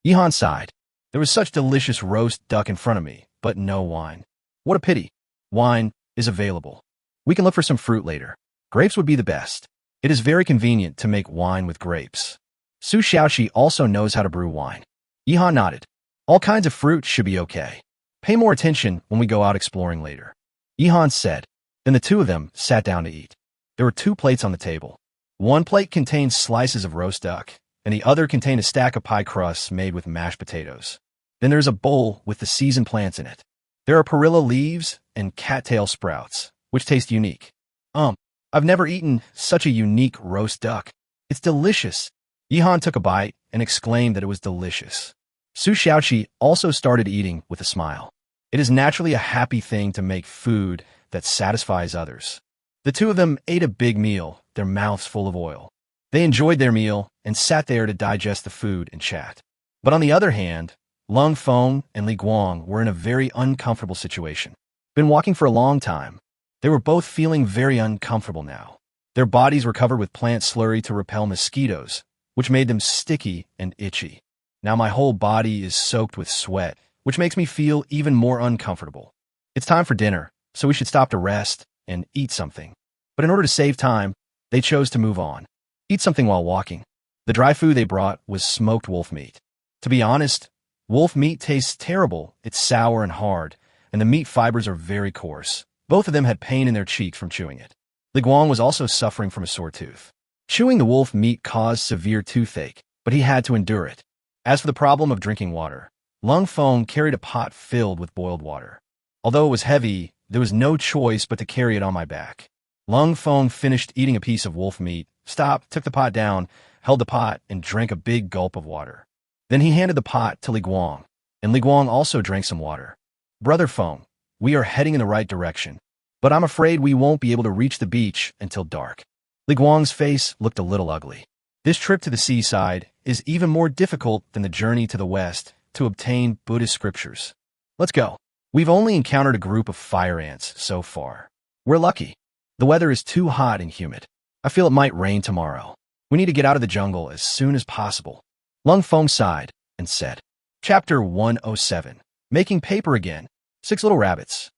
Yihan sighed. There was such delicious roast duck in front of me, but no wine. What a pity. Wine is available. We can look for some fruit later. Grapes would be the best. It is very convenient to make wine with grapes. Su Xiaoqi also knows how to brew wine. Yihan nodded. All kinds of fruit should be okay. Pay more attention when we go out exploring later. Yihan said. Then the two of them sat down to eat. There were 2 plates on the table. One plate contained slices of roast duck, and the other contained a stack of pie crusts made with mashed potatoes. Then there's a bowl with the seasoned plants in it. There are perilla leaves and cattail sprouts, which taste unique. I've never eaten such a unique roast duck. It's delicious. Yihan took a bite and exclaimed that it was delicious. Su Xiaoqi also started eating with a smile. It is naturally a happy thing to make food that satisfies others. The two of them ate a big meal, their mouths full of oil. They enjoyed their meal and sat there to digest the food and chat. But on the other hand, Lung Feng and Li Guang were in a very uncomfortable situation. Been walking for a long time. They were both feeling very uncomfortable now. Their bodies were covered with plant slurry to repel mosquitoes, which made them sticky and itchy. Now my whole body is soaked with sweat, which makes me feel even more uncomfortable. It's time for dinner, so we should stop to rest and eat something. But in order to save time, they chose to move on. Eat something while walking. The dry food they brought was smoked wolf meat. To be honest, wolf meat tastes terrible. It's sour and hard, and the meat fibers are very coarse. Both of them had pain in their cheeks from chewing it. Li Guang was also suffering from a sore tooth. Chewing the wolf meat caused severe toothache, but he had to endure it. As for the problem of drinking water, Lung Feng carried a pot filled with boiled water. Although it was heavy, there was no choice but to carry it on my back. Lung Feng finished eating a piece of wolf meat, stopped, took the pot down, held the pot, and drank a big gulp of water. Then he handed the pot to Li Guang, and Li Guang also drank some water. Brother Feng, we are heading in the right direction, but I'm afraid we won't be able to reach the beach until dark. Li Guang's face looked a little ugly. This trip to the seaside is even more difficult than the journey to the west to obtain Buddhist scriptures. Let's go. We've only encountered a group of fire ants so far. We're lucky. The weather is too hot and humid. I feel it might rain tomorrow. We need to get out of the jungle as soon as possible. Lung Feng sighed and said, Chapter 107, Making Paper Again, 6 Little Rabbits.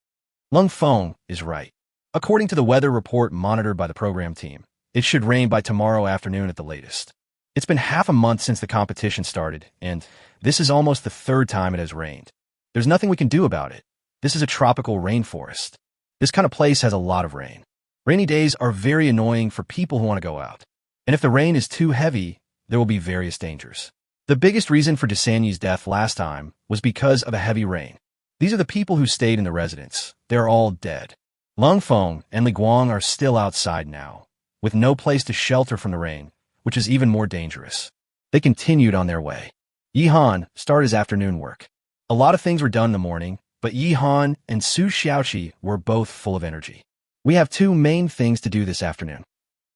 Lung Feng is right. According to the weather report monitored by the program team, it should rain by tomorrow afternoon at the latest. It's been half a month since the competition started, and this is almost the 3rd time it has rained. There's nothing we can do about it. This is a tropical rainforest. This kind of place has a lot of rain. Rainy days are very annoying for people who want to go out. And if the rain is too heavy, there will be various dangers. The biggest reason for Desanyu's death last time was because of a heavy rain. These are the people who stayed in the residence. They're all dead. Lung Feng and Li Guang are still outside now, with no place to shelter from the rain, which is even more dangerous. They continued on their way. Yi Han started his afternoon work. A lot of things were done in the morning, but Yi Han and Su Xiaoqi were both full of energy. We have 2 main things to do this afternoon.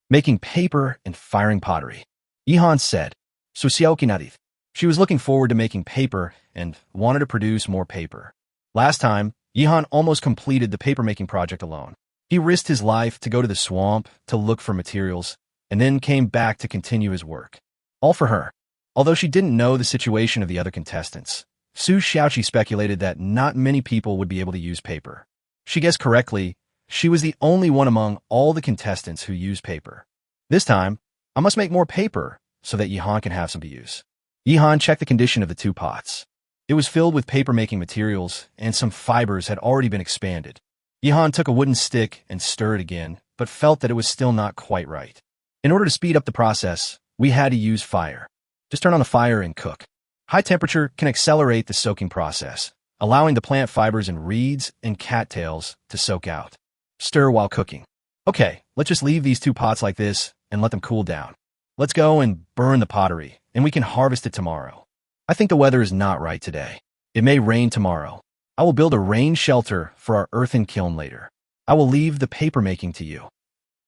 Making paper and firing pottery. Yi Han said, Su Xiaoqi nodded. She was looking forward to making paper and wanted to produce more paper. Last time, Yi Han almost completed the paper-making project alone. He risked his life to go to the swamp to look for materials, and then came back to continue his work. All for her. Although she didn't know the situation of the other contestants, Su Xiaoqi speculated that not many people would be able to use paper. She guessed correctly. She was the only one among all the contestants who used paper. This time, I must make more paper so that Yi Han can have some to use. Yi Han checked the condition of the 2 pots. It was filled with paper-making materials, and some fibers had already been expanded. Yi Han took a wooden stick and stirred it again, but felt that it was still not quite right. In order to speed up the process, we had to use fire. Just turn on the fire and cook. High temperature can accelerate the soaking process, allowing the plant fibers in reeds and cattails to soak out. Stir while cooking. Okay, let's just leave these 2 pots like this and let them cool down. Let's go and burn the pottery, and we can harvest it tomorrow. I think the weather is not right today. It may rain tomorrow. I will build a rain shelter for our earthen kiln later. I will leave the paper-making to you.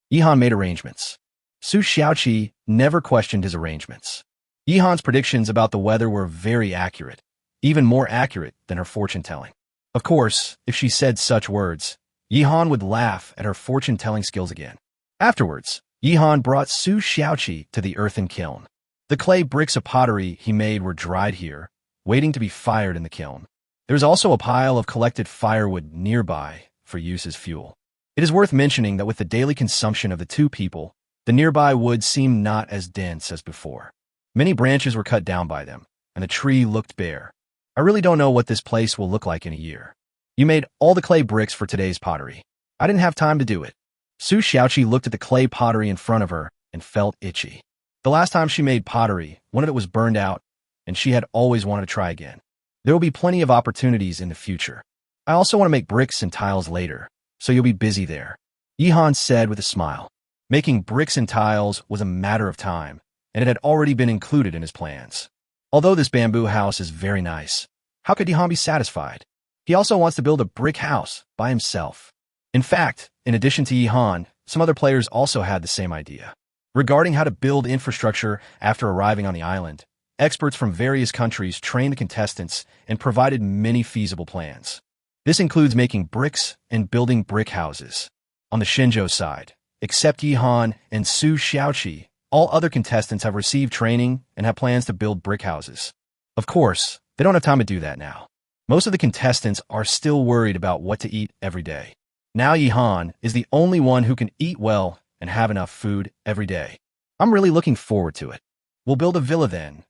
Yi Han made arrangements. Su Xiaoqi never questioned his arrangements. Yi Han's predictions about the weather were very accurate, even more accurate than her fortune-telling. Of course, if she said such words, Yi Han would laugh at her fortune-telling skills again. Afterwards, Yi Han brought Su Xiaoqi to the earthen kiln. The clay bricks of pottery he made were dried here, waiting to be fired in the kiln. There's also a pile of collected firewood nearby for use as fuel. It is worth mentioning that with the daily consumption of the 2 people, the nearby wood seemed not as dense as before. Many branches were cut down by them, and the tree looked bare. I really don't know what this place will look like in a year. You made all the clay bricks for today's pottery. I didn't have time to do it. Su Xiaoqi looked at the clay pottery in front of her and felt itchy. The last time she made pottery, one of it was burned out, and she had always wanted to try again. There will be plenty of opportunities in the future. I also want to make bricks and tiles later, so you'll be busy there. Yi Han said with a smile. Making bricks and tiles was a matter of time, and it had already been included in his plans. Although this bamboo house is very nice, how could Yi Han be satisfied? He also wants to build a brick house by himself. In fact, in addition to Yi Han, some other players also had the same idea. Regarding how to build infrastructure after arriving on the island, experts from various countries trained the contestants and provided many feasible plans. This includes making bricks and building brick houses. On the Shenzhou side, except Yi Han and Su Xiaoqi, all other contestants have received training and have plans to build brick houses. Of course, they don't have time to do that now. Most of the contestants are still worried about what to eat every day. Now Yi Han is the only one who can eat well and have enough food every day. I'm really looking forward to it. We'll build a villa then.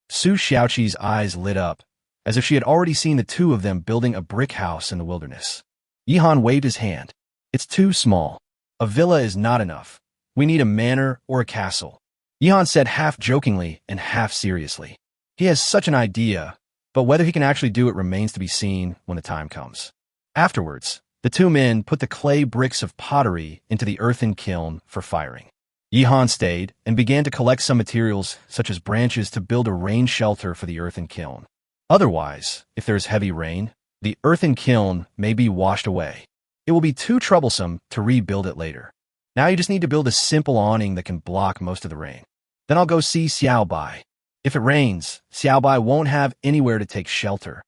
Su Xiaoqi's eyes lit up, as if she had already seen the 2 of them building a brick house in the wilderness. Yi Han waved his hand. It's too small. A villa is not enough. We need a manor or a castle. Yi Han said half jokingly and half seriously. He has such an idea, but whether he can actually do it remains to be seen when the time comes. Afterwards, the 2 men put the clay bricks of pottery into the earthen kiln for firing. Yi Han stayed and began to collect some materials such as branches to build a rain shelter for the earthen kiln. Otherwise, if there is heavy rain, the earthen kiln may be washed away. It will be too troublesome to rebuild it later. Now you just need to build a simple awning that can block most of the rain. Then I'll go see Xiao Bai. If it rains, Xiao Bai won't have anywhere to take shelter.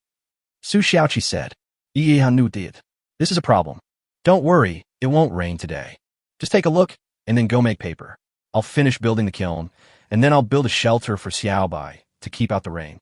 Su Xiaoqi said. Yihan did. This is a problem. Don't worry, it won't rain today. Just take a look, and then go make paper. I'll finish building the kiln, and then I'll build a shelter for Xiao Bai to keep out the rain.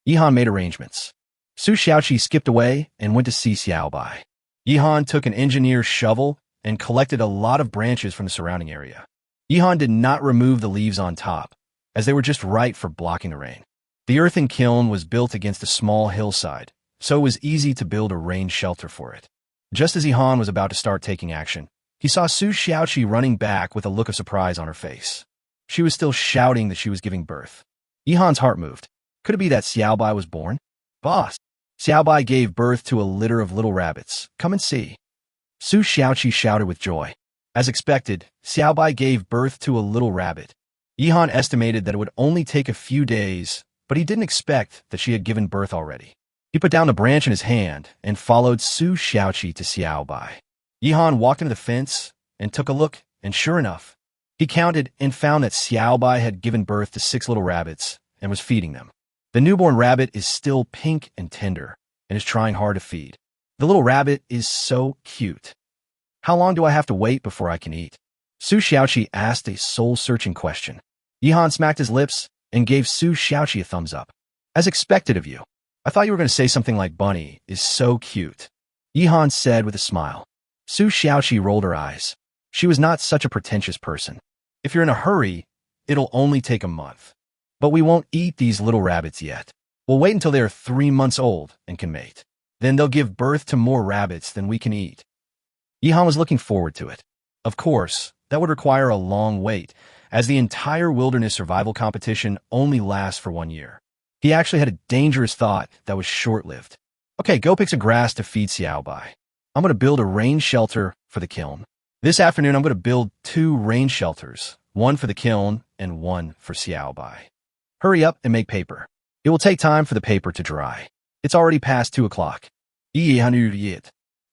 Yihan made arrangements. Su Xiaoqi skipped away and went to see Xiao Bai. Yihan took an engineer's shovel and collected a lot of branches from the surrounding area. Yihan did not remove the leaves on top, as they were just right for blocking the rain. The earthen kiln was built against a small hillside, so it was easy to build a rain shelter for it. Just as Yihan was about to start taking action, he saw Su Xiaoqi running back with a look of surprise on her face. She was still shouting that she was giving birth. Yihan's heart moved. Could it be that Xiao Bai was born? Boss, Xiao Bai gave birth to a litter of little rabbits. Come and see. Su Xiaoqi shouted with joy. As expected, Xiao Bai gave birth to a little rabbit. Yihan estimated that it would only take a few days, but he didn't expect that she had given birth already. He put down the branch in his hand and followed Su Xiaoqi to Xiao Bai. Yihan walked into the fence and took a look, and sure enough, he counted and found that Xiao Bai had given birth to 6 little rabbits and was feeding them. The newborn rabbit is still pink and tender and is trying hard to feed. The little rabbit is so cute. How long do I have to wait before I can eat? Su Xiaoqi asked a soul-searching question. Yihan smacked his lips and gave Su Xiaoqi a thumbs up. As expected of you. I thought you were going to say something like Bunny is so cute. Yihan said with a smile. Su Xiaoqi rolled her eyes. She was not such a pretentious person. If you're in a hurry, it'll only take a month. But we won't eat these little rabbits yet. We'll wait until they are 3 months old and can mate. Then they'll give birth to more rabbits than we can eat. Yihan was looking forward to it. Of course, that would require a long wait, as the entire wilderness survival competition only lasts for 1 year. He actually had a dangerous thought that was short-lived. Okay, go pick some grass to feed Xiao Bai. I'm going to build a rain shelter for the kiln. This afternoon, I'm going to build 2 rain shelters, one for the kiln and one for Xiao Bai. Hurry up and make paper. It will take time for the paper to dry. It's already past 2 o'clock.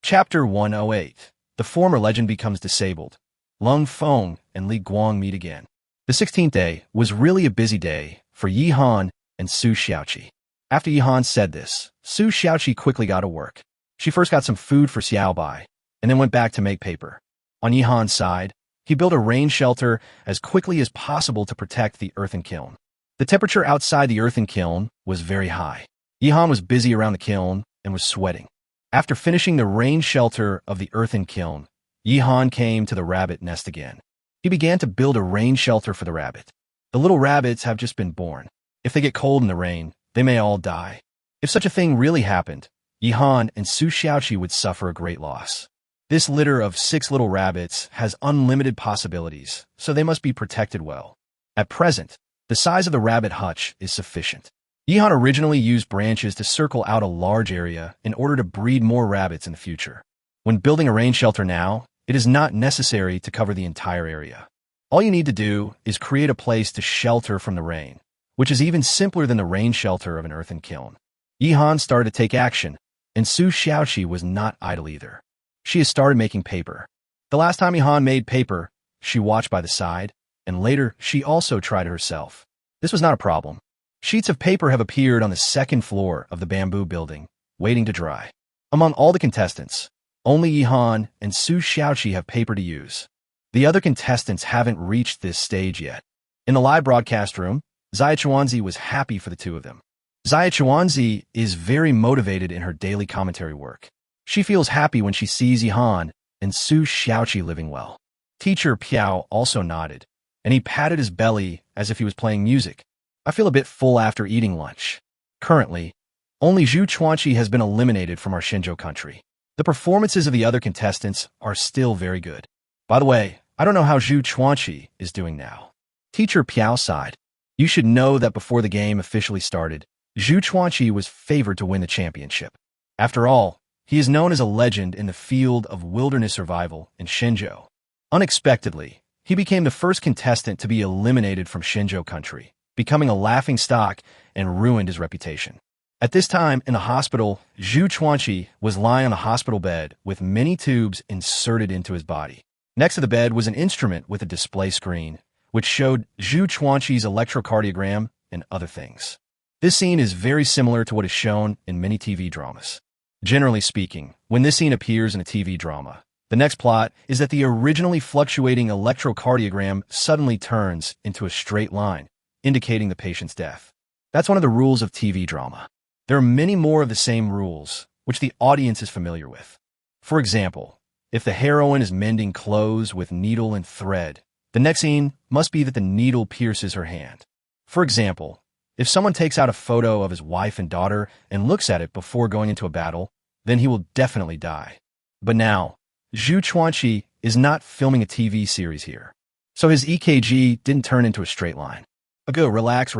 Chapter 108. The former legend becomes disabled. Lung Feng and Li Guang meet again. The 16th day was really a busy day for Yihan and Su Xiaoqi. After Yihan said this, Su Xiaoqi quickly got to work. She first got some food for Xiao Bai, and then went back to make paper. On Yihan's side, he built a rain shelter as quickly as possible to protect the earthen kiln. The temperature outside the earthen kiln was very high. Yihan was busy around the kiln and was sweating. After finishing the rain shelter of the earthen kiln, Yihan came to the rabbit nest again. He began to build a rain shelter for the rabbit. The little rabbits have just been born. If they get cold in the rain, they may all die. If such a thing really happened, Yihan and Su Xiaoqi would suffer a great loss. This litter of 6 little rabbits has unlimited possibilities, so they must be protected well. At present, the size of the rabbit hutch is sufficient. Yihan originally used branches to circle out a large area in order to breed more rabbits in the future. When building a rain shelter now, it is not necessary to cover the entire area. All you need to do is create a place to shelter from the rain, which is even simpler than the rain shelter of an earthen kiln. Yihan started to take action, and Su Xiaoqi was not idle either. She has started making paper. The last time Yihan made paper, she watched by the side, and later she also tried it herself. This was not a problem. Sheets of paper have appeared on the 2nd floor of the bamboo building, waiting to dry. Among all the contestants, only Yihan and Su Xiaoqi have paper to use. The other contestants haven't reached this stage yet. In the live broadcast room, Zaya Chuanzi was happy for the 2 of them. Zaya Chuanzi is very motivated in her daily commentary work. She feels happy when she sees Yihan and Su Xiaoqi living well. Teacher Piao also nodded, and he patted his belly as if he was playing music. I feel a bit full after eating lunch. Currently, only Zhu Chuanqi has been eliminated from our Shenzhou country. The performances of the other contestants are still very good. By the way, I don't know how Zhu Chuanqi is doing now. Teacher Piao sighed. You should know that before the game officially started, Zhu Chuanqi was favored to win the championship. After all, he is known as a legend in the field of wilderness survival in Shenzhou. Unexpectedly, he became the first contestant to be eliminated from Shenzhou country, becoming a laughingstock and ruined his reputation. At this time, in the hospital, Zhu Chuanqi was lying on a hospital bed with many tubes inserted into his body. Next to the bed was an instrument with a display screen, which showed Zhu Chuanqi's electrocardiogram and other things. This scene is very similar to what is shown in many TV dramas. Generally speaking, when this scene appears in a TV drama, the next plot is that the originally fluctuating electrocardiogram suddenly turns into a straight line, indicating the patient's death. That's one of the rules of TV drama. There are many more of the same rules, which the audience is familiar with. For example, if the heroine is mending clothes with needle and thread, the next scene must be that the needle pierces her hand. For example, if someone takes out a photo of his wife and daughter and looks at it before going into a battle, then he will definitely die. But now, Zhu Chuanqi is not filming a TV series here, so his EKG didn't turn into a straight line. Go, relax.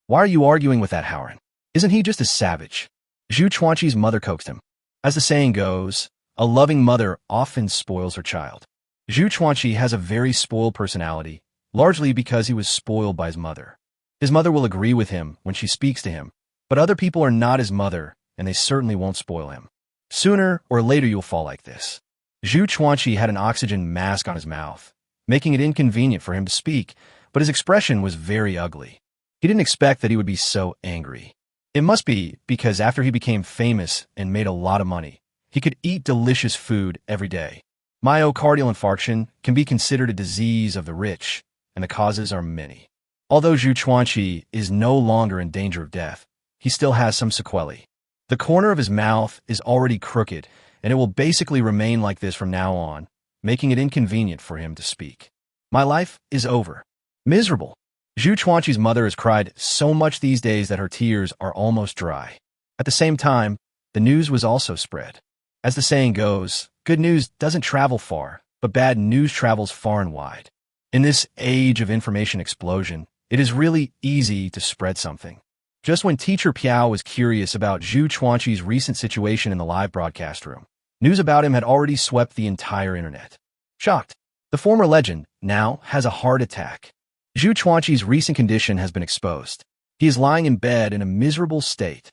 Why are you arguing with that Howren? Isn't he just a savage? Zhu Chuanqi's mother coaxed him. As the saying goes, a loving mother often spoils her child. Zhu Chuanqi has a very spoiled personality, largely because he was spoiled by his mother. His mother will agree with him when she speaks to him, but other people are not his mother, and they certainly won't spoil him. Sooner or later you'll fall like this. Zhu Chuanqi had an oxygen mask on his mouth, making it inconvenient for him to speak, but his expression was very ugly. He didn't expect that he would be so angry. It must be because after he became famous and made a lot of money, he could eat delicious food every day. Myocardial infarction can be considered a disease of the rich, and the causes are many. Although Zhu Chuanqi is no longer in danger of death, he still has some sequelae. The corner of his mouth is already crooked, and it will basically remain like this from now on, making it inconvenient for him to speak. My life is over. Miserable. Zhu Chuanqi's mother has cried so much these days that her tears are almost dry. At the same time, the news was also spread. As the saying goes, good news doesn't travel far, but bad news travels far and wide. In this age of information explosion, it is really easy to spread something. Just when Teacher Piao was curious about Zhu Chuanqi's recent situation in the live broadcast room, news about him had already swept the entire internet. Shocked, the former legend now has a heart attack. Zhu Chuanqi's recent condition has been exposed. He is lying in bed in a miserable state.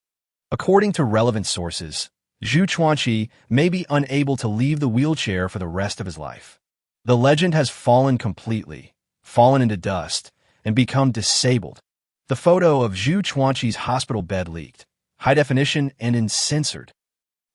According to relevant sources, Zhu Chuanqi may be unable to leave the wheelchair for the rest of his life. The legend has fallen completely, fallen into dust, and become disabled. The photo of Zhu Chuanqi's hospital bed leaked, high definition and uncensored.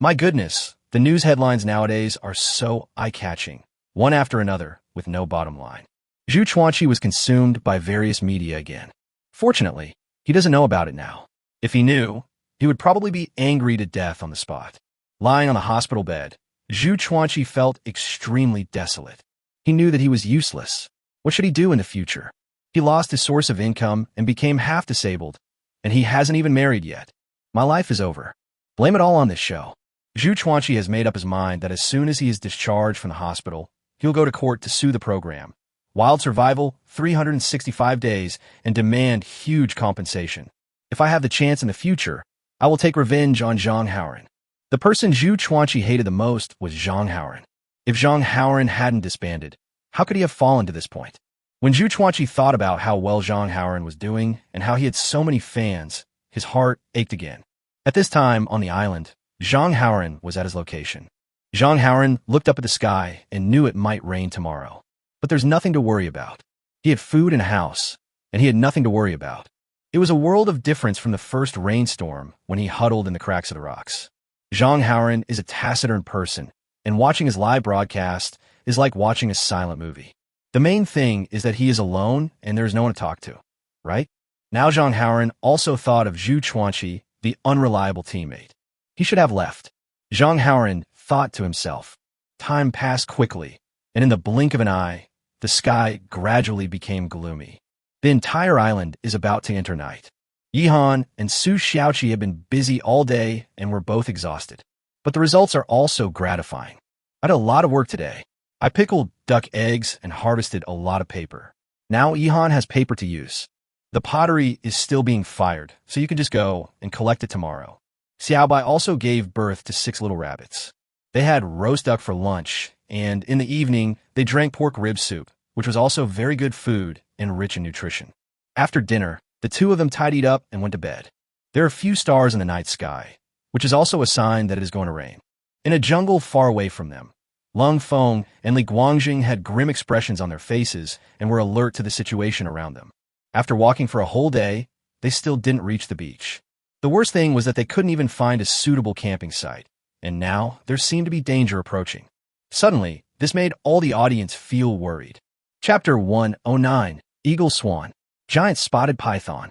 My goodness, the news headlines nowadays are so eye-catching, one after another, with no bottom line. Zhu Chuanqi was consumed by various media again. Fortunately, he doesn't know about it now. If he knew, he would probably be angry to death on the spot. Lying on the hospital bed, Zhu Chuanqi felt extremely desolate. He knew that he was useless. What should he do in the future? He lost his source of income and became half disabled, and he hasn't even married yet. My life is over. Blame it all on this show. Zhu Chuanqi has made up his mind that as soon as he is discharged from the hospital, he'll go to court to sue the program, Wild Survival, 365 days, and demand huge compensation. If I have the chance in the future, I will take revenge on Zhang Howren. The person Zhu Chuanqi hated the most was Zhang Howren. If Zhang Howren hadn't disbanded, how could he have fallen to this point? When Zhu Chuanqi thought about how well Zhang Howren was doing and how he had so many fans, his heart ached again. At this time, on the island, Zhang Howren was at his location. Zhang Howren looked up at the sky and knew it might rain tomorrow. But there's nothing to worry about. He had food and a house, and he had nothing to worry about. It was a world of difference from the first rainstorm when he huddled in the cracks of the rocks. Zhang Howren is a taciturn person, and watching his live broadcast is like watching a silent movie. The main thing is that he is alone and there's no one to talk to, right? Now Zhang Howren also thought of Zhu Chuanqi, the unreliable teammate. He should have left. Zhang Howren thought to himself. Time passed quickly, and in the blink of an eye, the sky gradually became gloomy. The entire island is about to enter night. Yihan and Su Xiaoqi have been busy all day and were both exhausted. But the results are also gratifying. I had a lot of work today. I pickled duck eggs and harvested a lot of paper. Now Yihan has paper to use. The pottery is still being fired, so you can just go and collect it tomorrow. Xiaobai also gave birth to 6 little rabbits. They had roast duck for lunch, and in the evening, they drank pork rib soup, which was also very good food and rich in nutrition. After dinner, the 2 of them tidied up and went to bed. There are few stars in the night sky, which is also a sign that it is going to rain. In a jungle far away from them, Lung Feng and Li Guangjing had grim expressions on their faces and were alert to the situation around them. After walking for a whole day, they still didn't reach the beach. The worst thing was that they couldn't even find a suitable camping site, and now there seemed to be danger approaching. Suddenly, this made all the audience feel worried. Chapter 109, Eagle Swan, Giant Spotted Python.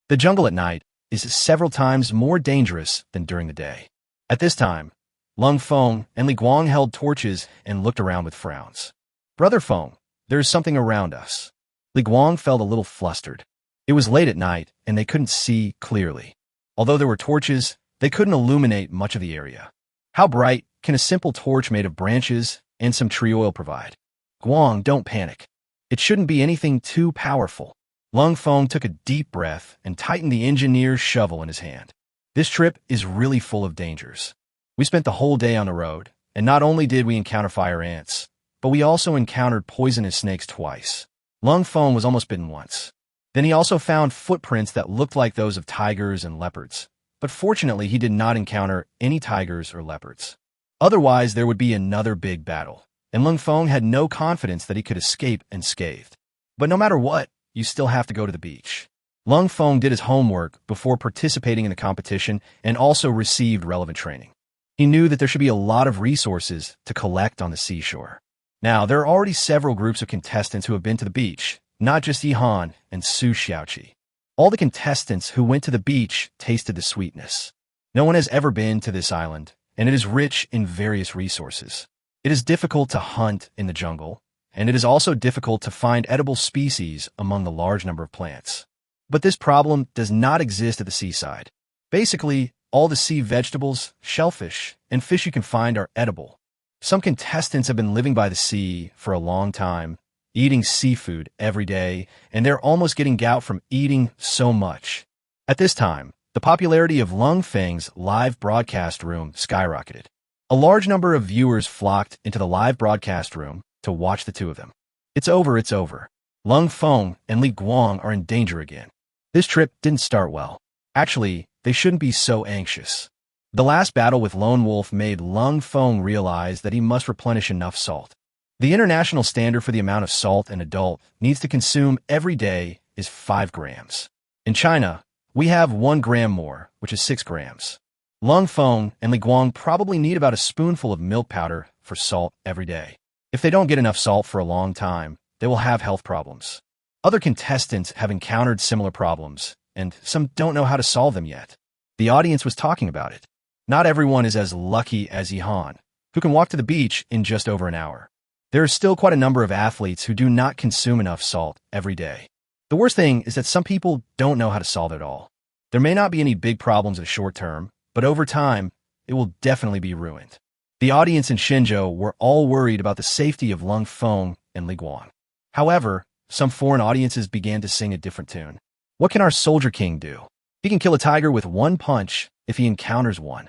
The jungle at night is several times more dangerous than during the day. At this time, Lung Feng and Li Guang held torches and looked around with frowns. Brother Feng, there is something around us. Li Guang felt a little flustered. It was late at night, and they couldn't see clearly. Although there were torches, they couldn't illuminate much of the area. How bright can a simple torch made of branches and some tree oil provide? Guang, don't panic. It shouldn't be anything too powerful. Lung Feng took a deep breath and tightened the engineer's shovel in his hand. This trip is really full of dangers. We spent the whole day on the road, and not only did we encounter fire ants, but we also encountered poisonous snakes twice. Lung Feng was almost bitten once. Then he also found footprints that looked like those of tigers and leopards, but fortunately he did not encounter any tigers or leopards. Otherwise, there would be another big battle, and Lung Feng had no confidence that he could escape unscathed. But no matter what, you still have to go to the beach. Lung Feng did his homework before participating in the competition and also received relevant training. He knew that there should be a lot of resources to collect on the seashore. Now, there are already several groups of contestants who have been to the beach, not just Yihan and Su Xiaoqi. All the contestants who went to the beach tasted the sweetness. No one has ever been to this island, and it is rich in various resources. It is difficult to hunt in the jungle, and it is also difficult to find edible species among the large number of plants. But this problem does not exist at the seaside. Basically, all the sea vegetables, shellfish, and fish you can find are edible. Some contestants have been living by the sea for a long time, eating seafood every day, and they're almost getting gout from eating so much. At this time, the popularity of Lung Feng's live broadcast room skyrocketed. A large number of viewers flocked into the live broadcast room to watch the two of them. It's over, it's over. Lung Feng and Li Guang are in danger again. This trip didn't start well. Actually, they shouldn't be so anxious. The last battle with Lone Wolf made Lung Feng realize that he must replenish enough salt. The international standard for the amount of salt an adult needs to consume every day is 5 grams. In China, we have 1 gram more, which is 6 grams. Lung Feng and Li Guang probably need about a spoonful of milk powder for salt every day. If they don't get enough salt for a long time, they will have health problems. Other contestants have encountered similar problems, and some don't know how to solve them yet. The audience was talking about it. Not everyone is as lucky as Yihan, who can walk to the beach in just over an hour. There are still quite a number of athletes who do not consume enough salt every day. The worst thing is that some people don't know how to solve it at all. There may not be any big problems in the short term, but over time, it will definitely be ruined. The audience in Shenzhou were all worried about the safety of Lung Feng and Li Guang. However, some foreign audiences began to sing a different tune. What can our Soldier King do? He can kill a tiger with 1 punch if he encounters one.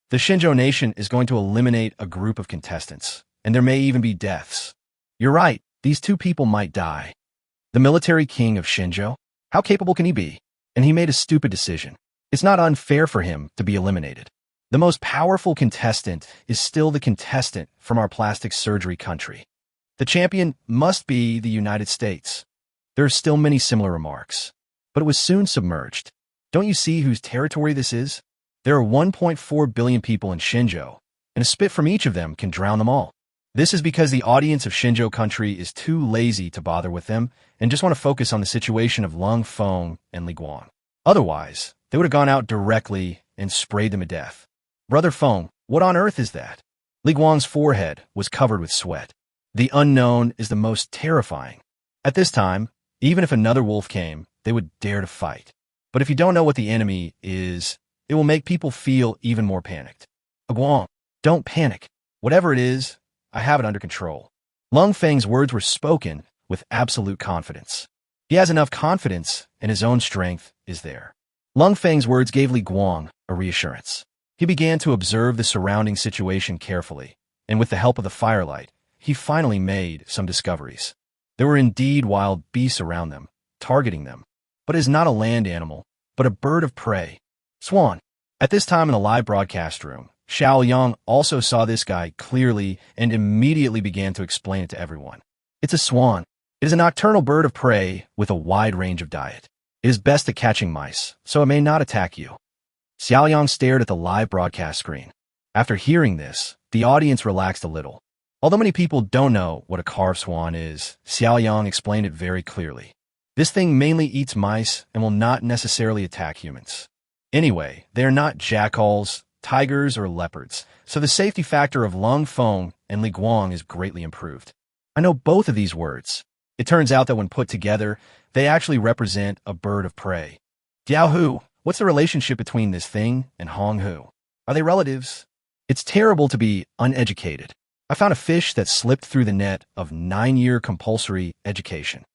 The Shenzhou nation is going to eliminate a group of contestants, and there may even be deaths. You're right, these 2 people might die. The military king of Shenzhou? How capable can he be? And he made a stupid decision. It's not unfair for him to be eliminated. The most powerful contestant is still the contestant from our plastic surgery country. The champion must be the United States. There are still many similar remarks, but it was soon submerged. Don't you see whose territory this is? There are 1.4 billion people in Shenzhou, and a spit from each of them can drown them all. This is because the audience of Shenzhou country is too lazy to bother with them and just want to focus on the situation of Lung Feng and Li Guang. Otherwise, they would have gone out directly and sprayed them to death. Brother Feng, what on earth is that? Li Guang's forehead was covered with sweat. The unknown is the most terrifying. At this time, even if another wolf came, they would dare to fight. But if you don't know what the enemy is, it will make people feel even more panicked. Guang, don't panic. Whatever it is, I have it under control. Lung Feng's words were spoken with absolute confidence. He has enough confidence, and his own strength is there. Lung Feng's words gave Li Guang a reassurance. He began to observe the surrounding situation carefully, and with the help of the firelight, he finally made some discoveries. There were indeed wild beasts around them, targeting them. But it is not a land animal, but a bird of prey. Swan. At this time in the live broadcast room, Xiao Yang also saw this guy clearly and immediately began to explain it to everyone. It's a swan. It is a nocturnal bird of prey with a wide range of diet. It is best at catching mice, so it may not attack you. Xiao Yang stared at the live broadcast screen. After hearing this, the audience relaxed a little. Although many people don't know what a carved swan is, Xiao Yang explained it very clearly. This thing mainly eats mice and will not necessarily attack humans. Anyway, they are not jackals, tigers, or leopards, so the safety factor of Lung Feng and Li Guang is greatly improved. I know both of these words. It turns out that when put together, they actually represent a bird of prey. Diao Hu, what's the relationship between this thing and Hong Hu? Are they relatives? It's terrible to be uneducated. I found a fish that slipped through the net of 9-year compulsory education.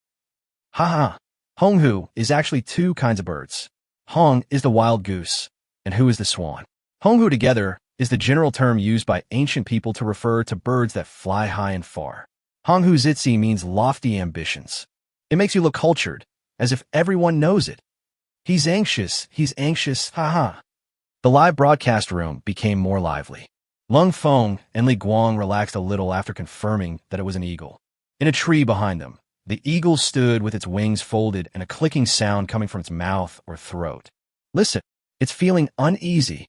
Haha, Hong Hu is actually two kinds of birds. Hong is the wild goose, and Hu is the swan. Hong Hu together is the general term used by ancient people to refer to birds that fly high and far. Hong Hu Zitzi means lofty ambitions. It makes you look cultured, as if everyone knows it. He's anxious, haha. The live broadcast room became more lively. Lung Feng and Li Guang relaxed a little after confirming that it was an eagle. In a tree behind them, the eagle stood with its wings folded and a clicking sound coming from its mouth or throat. Listen, it's feeling uneasy.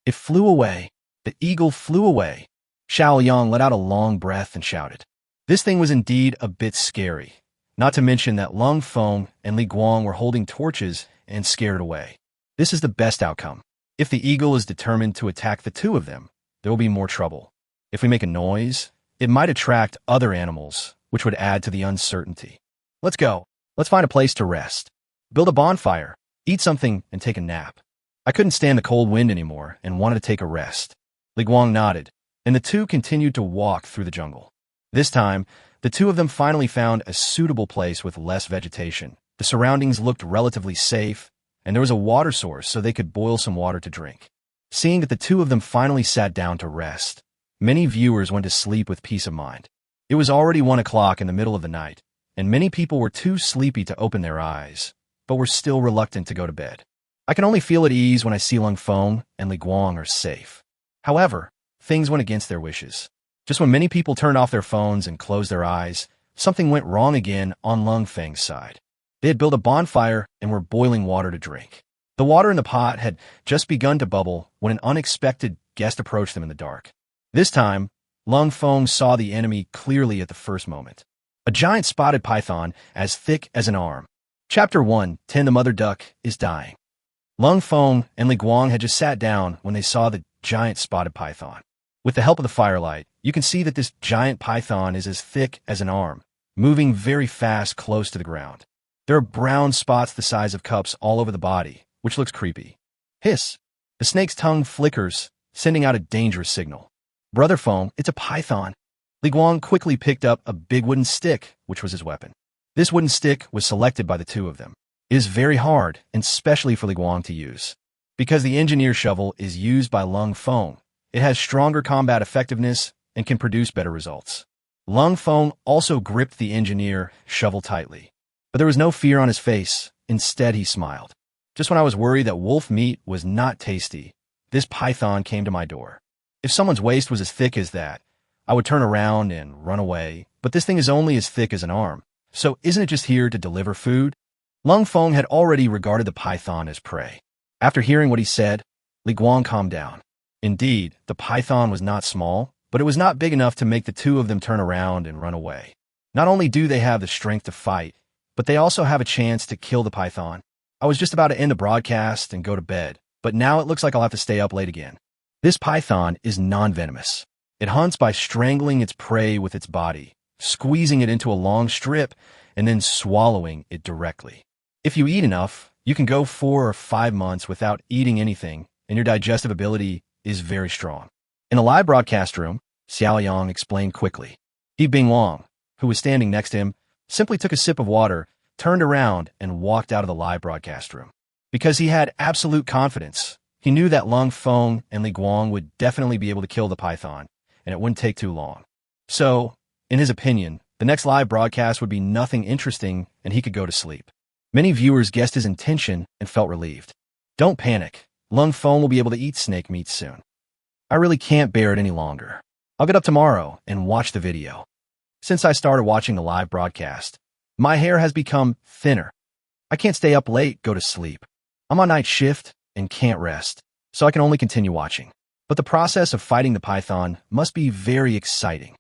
It flew away. The eagle flew away. Xiao Yang let out a long breath and shouted. This thing was indeed a bit scary, not to mention that Lung Feng and Li Guang were holding torches and scared it away. This is the best outcome. If the eagle is determined to attack the two of them, there will be more trouble. If we make a noise, it might attract other animals, which would add to the uncertainty. Let's go. Let's find a place to rest. Build a bonfire, eat something, and take a nap. I couldn't stand the cold wind anymore and wanted to take a rest. Li Guang nodded, and the two continued to walk through the jungle. This time, the two of them finally found a suitable place with less vegetation. The surroundings looked relatively safe, and there was a water source so they could boil some water to drink. Seeing that the two of them finally sat down to rest, many viewers went to sleep with peace of mind. It was already 1 o'clock in the middle of the night, and many people were too sleepy to open their eyes, but were still reluctant to go to bed. I can only feel at ease when I see Lung Feng and Li Guang are safe. However, things went against their wishes. Just when many people turned off their phones and closed their eyes, something went wrong again on Lung Feng's side. They had built a bonfire and were boiling water to drink. The water in the pot had just begun to bubble when an unexpected guest approached them in the dark. This time, Lung Feng saw the enemy clearly at the first moment. A giant spotted python as thick as an arm. Chapter 1, 10 The Mother Duck is Dying. Lung Feng and Li Guang had just sat down when they saw the giant spotted python. With the help of the firelight, you can see that this giant python is as thick as an arm, moving very fast close to the ground. There are brown spots the size of cups all over the body, which looks creepy. Hiss! The snake's tongue flickers, sending out a dangerous signal. Brother Feng, it's a python. Li Guang quickly picked up a big wooden stick, which was his weapon. This wooden stick was selected by the two of them. It is very hard, and especially for Li Guang to use. Because the engineer shovel is used by Lung Feng, it has stronger combat effectiveness and can produce better results. Lung Feng also gripped the engineer shovel tightly. But there was no fear on his face. Instead, he smiled. Just when I was worried that wolf meat was not tasty, this python came to my door. If someone's waist was as thick as that, I would turn around and run away, but this thing is only as thick as an arm. So isn't it just here to deliver food? Lung Feng had already regarded the python as prey. After hearing what he said, Li Guang calmed down. Indeed, the python was not small, but it was not big enough to make the two of them turn around and run away. Not only do they have the strength to fight, but they also have a chance to kill the python. I was just about to end the broadcast and go to bed, but now it looks like I'll have to stay up late again. This python is non-venomous. It hunts by strangling its prey with its body, squeezing it into a long strip, and then swallowing it directly. If you eat enough, you can go 4 or 5 months without eating anything, and your digestive ability is very strong. In a live broadcast room, Xiao Yang explained quickly. He Bing Wang, who was standing next to him, simply took a sip of water, turned around, and walked out of the live broadcast room. Because he had absolute confidence, he knew that Lung Feng and Li Guang would definitely be able to kill the python, and it wouldn't take too long. So, in his opinion, the next live broadcast would be nothing interesting, and he could go to sleep. Many viewers guessed his intention and felt relieved. Don't panic. Lung Feng will be able to eat snake meat soon. I really can't bear it any longer. I'll get up tomorrow and watch the video. Since I started watching the live broadcast, my hair has become thinner. I can't stay up late, go to sleep. I'm on night shift and can't rest, so I can only continue watching. But the process of fighting the python must be very exciting.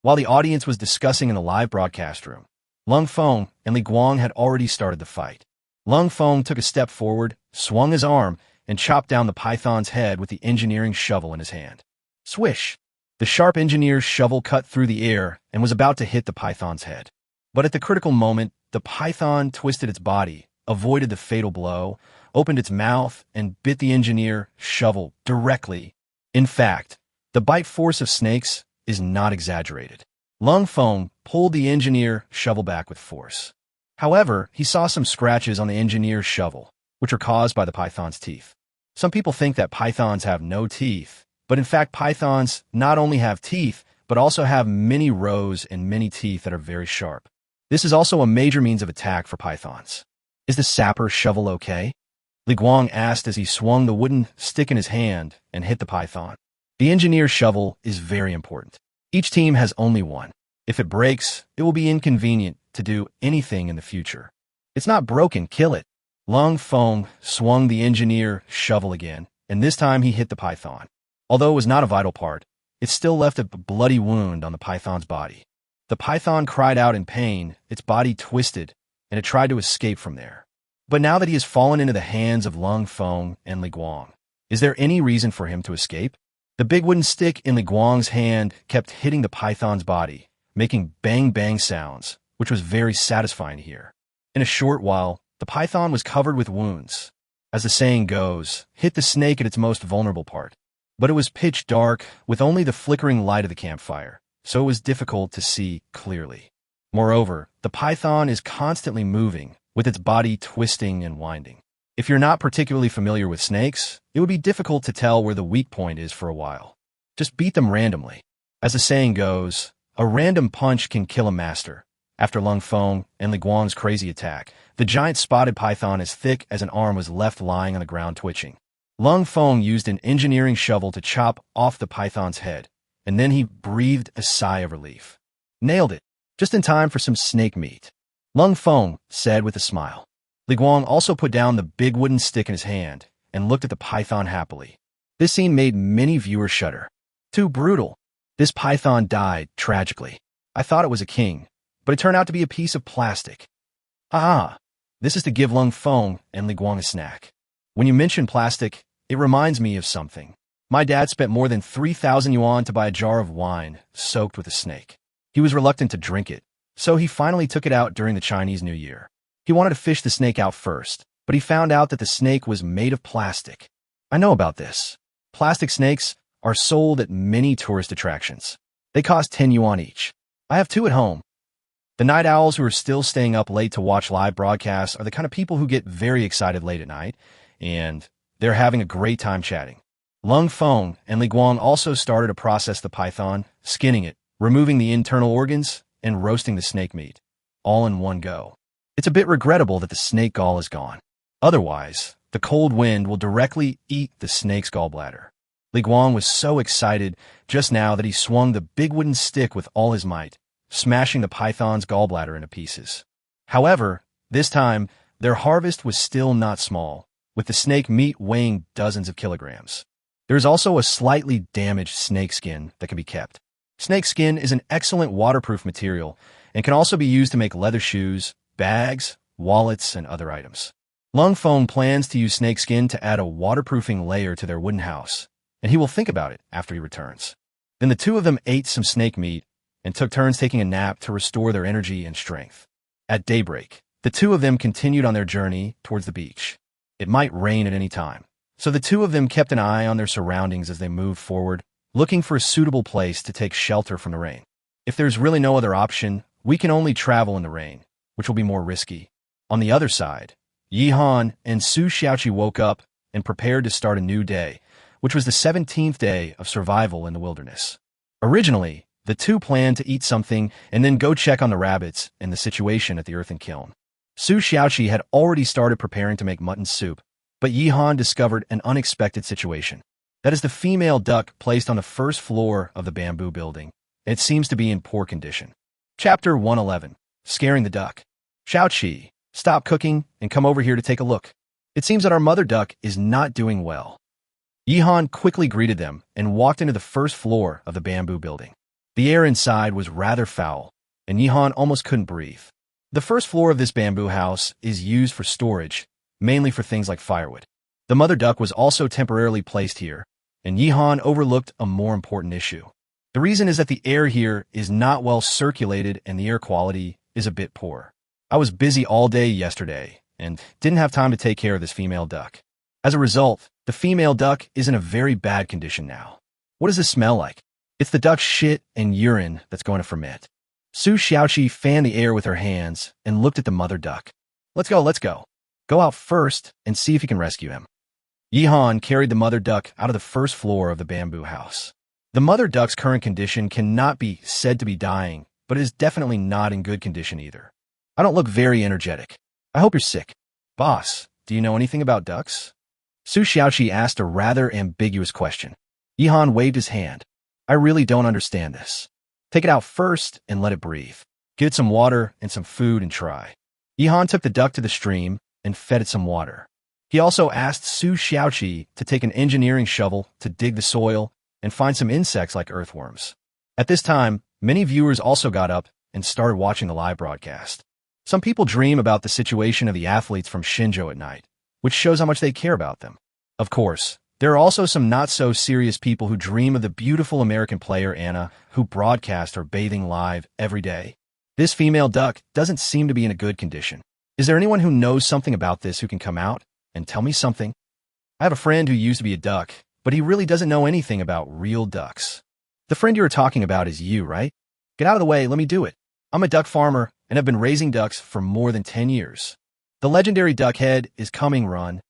While the audience was discussing in the live broadcast room, Lung Feng and Li Guang had already started the fight. Lung Feng took a step forward, swung his arm, and chopped down the python's head with the engineering shovel in his hand. Swish! The sharp engineer's shovel cut through the air and was about to hit the python's head. But at the critical moment, the python twisted its body, avoided the fatal blow, opened its mouth, and bit the engineer shovel directly. In fact, the bite force of snakes is not exaggerated. Lung Feng pulled the engineer shovel back with force. However, he saw some scratches on the engineer's shovel, which are caused by the python's teeth. Some people think that pythons have no teeth, but in fact pythons not only have teeth, but also have many rows and many teeth that are very sharp. This is also a major means of attack for pythons. Is the sapper shovel okay? Li Guang asked as he swung the wooden stick in his hand and hit the python. The engineer's shovel is very important. Each team has only one. If it breaks, it will be inconvenient to do anything in the future. It's not broken, kill it. Lung Feng swung the engineer shovel again, and this time he hit the python. Although it was not a vital part, it still left a bloody wound on the python's body. The python cried out in pain, its body twisted, and it tried to escape from there. But now that he has fallen into the hands of Lung Feng and Li Guang, is there any reason for him to escape? The big wooden stick in Li Guang's hand kept hitting the python's body, making bang-bang sounds, which was very satisfying to hear. In a short while, the python was covered with wounds. As the saying goes, hit the snake at its most vulnerable part. But it was pitch dark, with only the flickering light of the campfire, so it was difficult to see clearly. Moreover, the python is constantly moving, with its body twisting and winding. If you're not particularly familiar with snakes, it would be difficult to tell where the weak point is for a while. Just beat them randomly. As the saying goes, a random punch can kill a master. After Lung Feng and Li Guang's crazy attack, the giant spotted python as thick as an arm was left lying on the ground twitching. Lung Feng used an engineering shovel to chop off the python's head, and then he breathed a sigh of relief. Nailed it, just in time for some snake meat, Lung Feng said with a smile. Li Guang also put down the big wooden stick in his hand and looked at the python happily. This scene made many viewers shudder. Too brutal. This python died tragically. I thought it was a king, but it turned out to be a piece of plastic. Ah, this is to give Lung Feng and Li Guang a snack. When you mention plastic, it reminds me of something. My dad spent more than 3,000 yuan to buy a jar of wine soaked with a snake. He was reluctant to drink it, so he finally took it out during the Chinese New Year. He wanted to fish the snake out first, but he found out that the snake was made of plastic. I know about this. Plastic snakes are sold at many tourist attractions. They cost 10 yuan each. I have two at home. The night owls who are still staying up late to watch live broadcasts are the kind of people who get very excited late at night, and they're having a great time chatting. Lung Feng and Li Guang also started to process the python, skinning it, removing the internal organs, and roasting the snake meat, all in one go. It's a bit regrettable that the snake gall is gone. Otherwise, the cold wind will directly eat the snake's gallbladder. Li Guang was so excited just now that he swung the big wooden stick with all his might, smashing the python's gallbladder into pieces. However, this time, their harvest was still not small, with the snake meat weighing dozens of kilograms. There is also a slightly damaged snake skin that can be kept. Snake skin is an excellent waterproof material and can also be used to make leather shoes, bags, wallets, and other items. Lung Feng plans to use snake skin to add a waterproofing layer to their wooden house, and he will think about it after he returns. Then the two of them ate some snake meat and took turns taking a nap to restore their energy and strength. At daybreak, the two of them continued on their journey towards the beach. It might rain at any time, so the two of them kept an eye on their surroundings as they moved forward, looking for a suitable place to take shelter from the rain. If there's really no other option, we can only travel in the rain, which will be more risky. On the other side, Yi Han and Su Xiaoqi woke up and prepared to start a new day, which was the 17th day of survival in the wilderness. Originally, the two planned to eat something and then go check on the rabbits and the situation at the earthen kiln. Su Xiaoqi had already started preparing to make mutton soup, but Yi Han discovered an unexpected situation. That is the female duck placed on the first floor of the bamboo building. It seems to be in poor condition. Chapter 111. Scaring the Duck. Xiaoqi, stop cooking and come over here to take a look. It seems that our mother duck is not doing well. Yihan quickly greeted them and walked into the first floor of the bamboo building. The air inside was rather foul, and Yihan almost couldn't breathe. The first floor of this bamboo house is used for storage, mainly for things like firewood. The mother duck was also temporarily placed here, and Yihan overlooked a more important issue. The reason is that the air here is not well circulated and the air quality is a bit poor. I was busy all day yesterday and didn't have time to take care of this female duck. As a result, the female duck is in a very bad condition now. What does this smell like? It's the duck's shit and urine that's going to ferment. Su Xiaoqi fanned the air with her hands and looked at the mother duck. Let's go. Go out first and see if you can rescue him. Yihan carried the mother duck out of the first floor of the bamboo house. The mother duck's current condition cannot be said to be dying, but is definitely not in good condition either. I don't look very energetic. I hope you're sick. Boss, do you know anything about ducks? Su Xiaoqi asked a rather ambiguous question. Yihan waved his hand. I really don't understand this. Take it out first and let it breathe. Give it some water and some food and try. Yihan took the duck to the stream and fed it some water. He also asked Su Xiaoqi to take an engineering shovel to dig the soil and find some insects like earthworms. At this time, many viewers also got up and started watching the live broadcast. Some people dream about the situation of the athletes from Shenzhou at night, which shows how much they care about them. Of course, there are also some not-so-serious people who dream of the beautiful American player Anna, who broadcast her bathing live every day. This female duck doesn't seem to be in a good condition. Is there anyone who knows something about this who can come out and tell me something? I have a friend who used to be a duck, but he really doesn't know anything about real ducks. The friend you are talking about is you, right? Get out of the way, let me do it. I'm a duck farmer and have been raising ducks for more than 10 years. The legendary duck head is coming, run.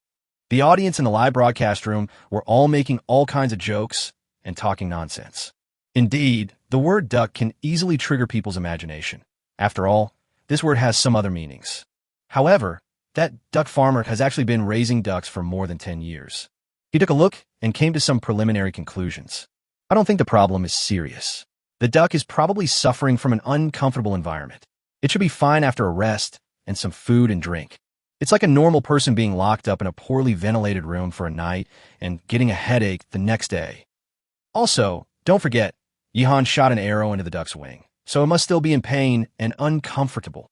The audience in the live broadcast room were all making all kinds of jokes and talking nonsense. Indeed, the word duck can easily trigger people's imagination. After all, this word has some other meanings. However, that duck farmer has actually been raising ducks for more than 10 years. He took a look and came to some preliminary conclusions. I don't think the problem is serious. The duck is probably suffering from an uncomfortable environment. It should be fine after a rest and some food and drink. It's like a normal person being locked up in a poorly ventilated room for a night and getting a headache the next day. Also, don't forget, Yihan shot an arrow into the duck's wing, so it must still be in pain and uncomfortable.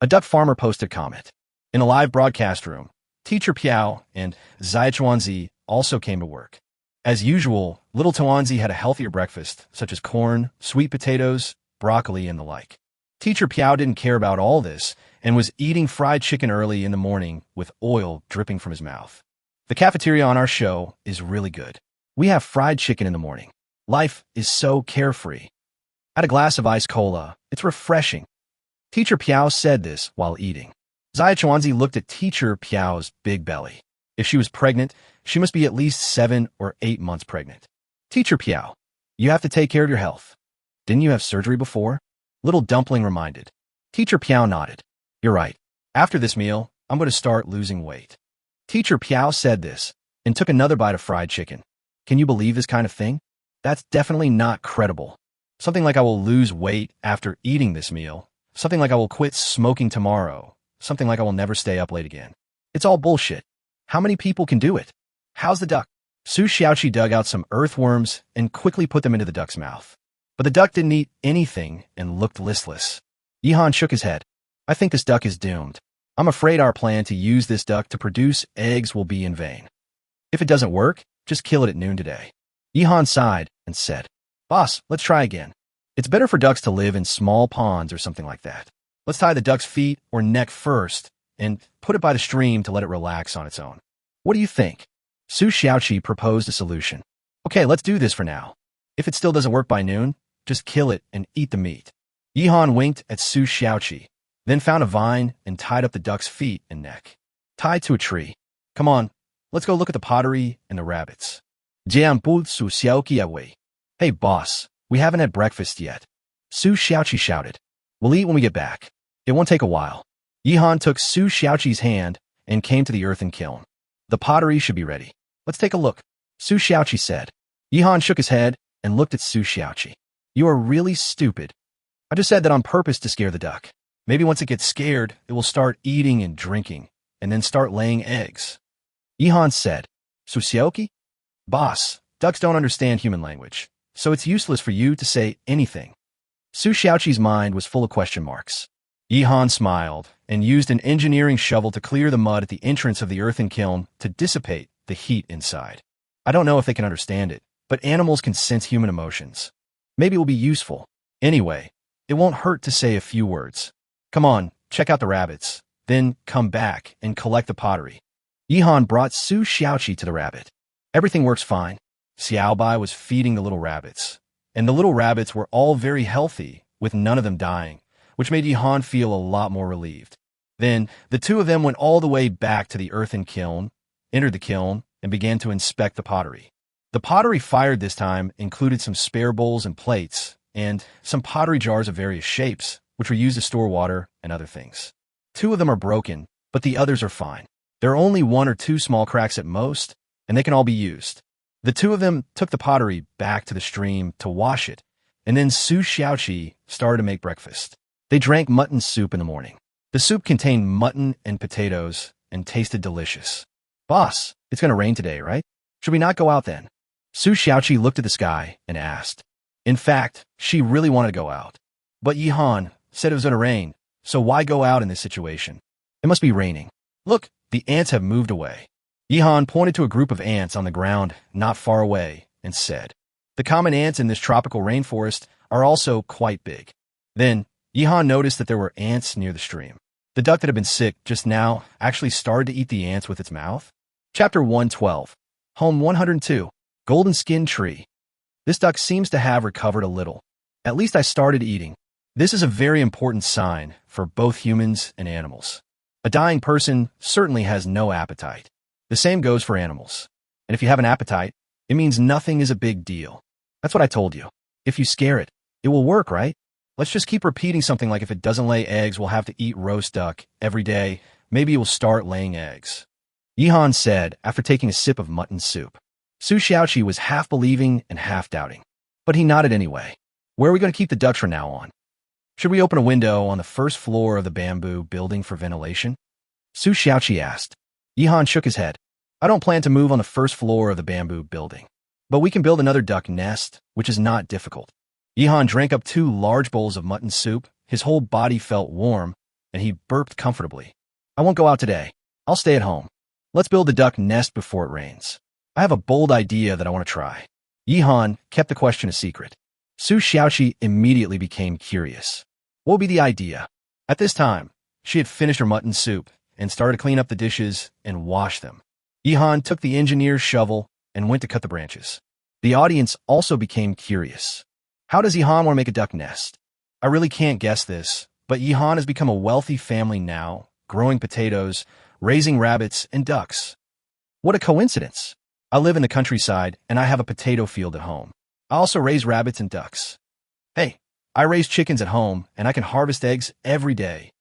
A duck farmer posted a comment. In a live broadcast room, Teacher Piao and Zai Chuanzi also came to work. As usual, little Tuanzi had a healthier breakfast, such as corn, sweet potatoes, broccoli, and the like. Teacher Piao didn't care about all this and was eating fried chicken early in the morning with oil dripping from his mouth. The cafeteria on our show is really good. We have fried chicken in the morning. Life is so carefree. Add a glass of ice cola. It's refreshing. Teacher Piao said this while eating. Zai Chuanzi looked at Teacher Piao's big belly. If she was pregnant, she must be at least 7 or 8 months pregnant. Teacher Piao, you have to take care of your health. Didn't you have surgery before? Little Dumpling reminded. Teacher Piao nodded. You're right. After this meal, I'm going to start losing weight. Teacher Piao said this and took another bite of fried chicken. Can you believe this kind of thing? That's definitely not credible. Something like I will lose weight after eating this meal. Something like I will quit smoking tomorrow. Something like I will never stay up late again. It's all bullshit. How many people can do it? How's the duck? Su Xiaoqi dug out some earthworms and quickly put them into the duck's mouth. But the duck didn't eat anything and looked listless. Yihan shook his head. I think this duck is doomed. I'm afraid our plan to use this duck to produce eggs will be in vain. If it doesn't work, just kill it at noon today. Yihan sighed and said, Boss, let's try again. It's better for ducks to live in small ponds or something like that. Let's tie the duck's feet or neck first and put it by the stream to let it relax on its own. What do you think? Su Xiaoqi proposed a solution. Okay, let's do this for now. If it still doesn't work by noon, just kill it and eat the meat. Yihan winked at Su Xiaoqi, then found a vine and tied up the duck's feet and neck. Tied to a tree. Come on, let's go look at the pottery and the rabbits. Jian bu Su Xiaoqi away. Hey boss, we haven't had breakfast yet. Su Xiaoqi shouted. We'll eat when we get back. It won't take a while. Yihan took Su Xiaoqi's hand and came to the earthen kiln. The pottery should be ready. Let's take a look. Su Xiaoqi said. Yihan shook his head and looked at Su Xiaoqi. You are really stupid. I just said that on purpose to scare the duck. Maybe once it gets scared, it will start eating and drinking, and then start laying eggs. Yihan said, Su Xiaoqi? Boss, ducks don't understand human language, so it's useless for you to say anything. Su Xiaoqi's mind was full of question marks. Yihan smiled and used an engineering shovel to clear the mud at the entrance of the earthen kiln to dissipate the heat inside. I don't know if they can understand it, but animals can sense human emotions. Maybe it will be useful. Anyway, it won't hurt to say a few words. Come on, check out the rabbits, then come back and collect the pottery. Yihan brought Su Xiaoqi to the rabbit. Everything works fine. Xiaobai was feeding the little rabbits, and the little rabbits were all very healthy, with none of them dying, which made Yihan feel a lot more relieved. Then, the two of them went all the way back to the earthen kiln, entered the kiln, and began to inspect the pottery. The pottery fired this time included some spare bowls and plates, and some pottery jars of various shapes, which were used to store water and other things. Two of them are broken, but the others are fine. There are only one or two small cracks at most, and they can all be used. The two of them took the pottery back to the stream to wash it, and then Su Xiaoqi started to make breakfast. They drank mutton soup in the morning. The soup contained mutton and potatoes and tasted delicious. Boss, it's going to rain today, right? Should we not go out then? Su Xiaoqi looked at the sky and asked. In fact, she really wanted to go out. But Yihan said it was going to rain, so why go out in this situation? It must be raining. Look, the ants have moved away. Yihan pointed to a group of ants on the ground not far away and said, the common ants in this tropical rainforest are also quite big. Then, Yihan noticed that there were ants near the stream. The duck that had been sick just now actually started to eat the ants with its mouth. Chapter 112. Home 102. Golden Skin Tree. This duck seems to have recovered a little. At least I started eating. This is a very important sign for both humans and animals. A dying person certainly has no appetite. The same goes for animals. And if you have an appetite, it means nothing is a big deal. That's what I told you. If you scare it, it will work, right? Let's just keep repeating something like if it doesn't lay eggs, we'll have to eat roast duck every day. Maybe it will start laying eggs. Yihan said after taking a sip of mutton soup. Su Xiaoqi was half believing and half doubting. But he nodded anyway. Where are we going to keep the ducks from now on? Should we open a window on the first floor of the bamboo building for ventilation? Su Xiaoqi asked. Yihan shook his head. I don't plan to move on the first floor of the bamboo building. But we can build another duck nest, which is not difficult. Yihan drank up 2 large bowls of mutton soup. His whole body felt warm, and he burped comfortably. I won't go out today. I'll stay at home. Let's build the duck nest before it rains. I have a bold idea that I want to try. Yihan kept the question a secret. Su Xiaoqi immediately became curious. What would be the idea? At this time, she had finished her mutton soup and started to clean up the dishes and wash them. Yihan took the engineer's shovel and went to cut the branches. The audience also became curious. How does Yihan want to make a duck nest? I really can't guess this, but Yihan has become a wealthy family now, growing potatoes, raising rabbits and ducks. What a coincidence. I live in the countryside and I have a potato field at home. I also raise rabbits and ducks. Hey, I raise chickens at home and I can harvest eggs every day.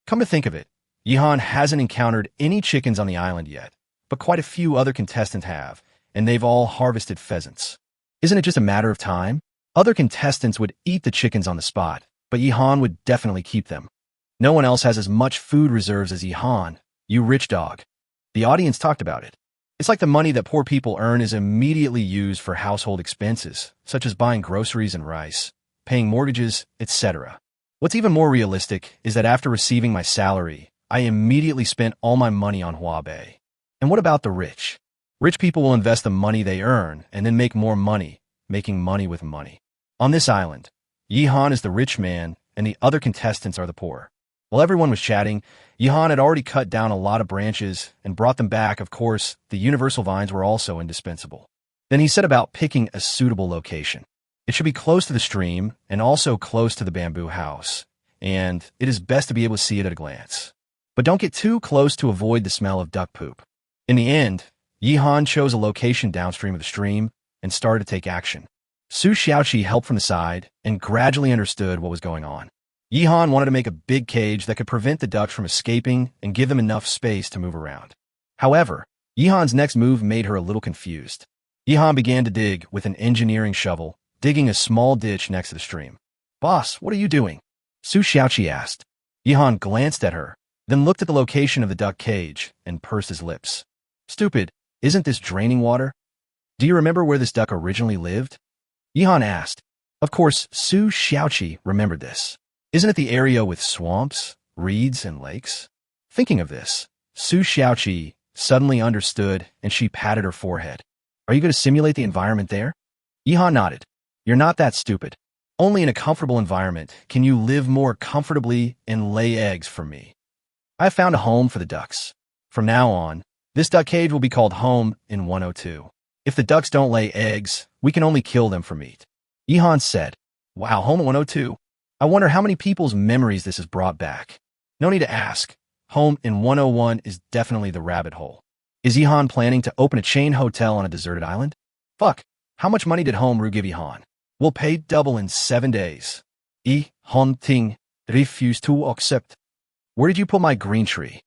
Come to think of it, Yihan hasn't encountered any chickens on the island yet, but quite a few other contestants have, and they've all harvested pheasants. Isn't it just a matter of time? Other contestants would eat the chickens on the spot, but Yihan would definitely keep them. No one else has as much food reserves as Yihan, you rich dog. The audience talked about it. It's like the money that poor people earn is immediately used for household expenses, such as buying groceries and rice, paying mortgages, etc. What's even more realistic is that after receiving my salary, I immediately spent all my money on Huabei. And what about the rich? Rich people will invest the money they earn and then make more money, making money with money. On this island, Yihan is the rich man and the other contestants are the poor. While everyone was chatting, Yihan had already cut down a lot of branches and brought them back. Of course, the universal vines were also indispensable. Then he set about picking a suitable location. It should be close to the stream and also close to the bamboo house, and it is best to be able to see it at a glance. But don't get too close to avoid the smell of duck poop. In the end, Yihan chose a location downstream of the stream and started to take action. Su Xiaoqi helped from the side and gradually understood what was going on. Yihan wanted to make a big cage that could prevent the ducks from escaping and give them enough space to move around. However, Yihan's next move made her a little confused. Yihan began to dig with an engineering shovel, digging a small ditch next to the stream. "Boss, what are you doing?" Su Xiaoqi asked. Yihan glanced at her, then looked at the location of the duck cage and pursed his lips. "Stupid, isn't this draining water? Do you remember where this duck originally lived?" Yihan asked. Of course, Su Xiaoqi remembered this. Isn't it the area with swamps, reeds, and lakes? Thinking of this, Su Xiaoqi suddenly understood and she patted her forehead. "Are you going to simulate the environment there?" Yihan nodded. "You're not that stupid. Only in a comfortable environment can you live more comfortably and lay eggs for me. I have found a home for the ducks. From now on, this duck cage will be called Home in 102. If the ducks don't lay eggs, we can only kill them for meat." Yihan said, "Wow, Home in 102. I wonder how many people's memories this has brought back." No need to ask. Home in 101 is definitely the rabbit hole. Is Yihan planning to open a chain hotel on a deserted island? Fuck, how much money did Home give Yihan? "We'll pay double in 7 days." Yihan Ting refused to accept. "Where did you put my green tree?"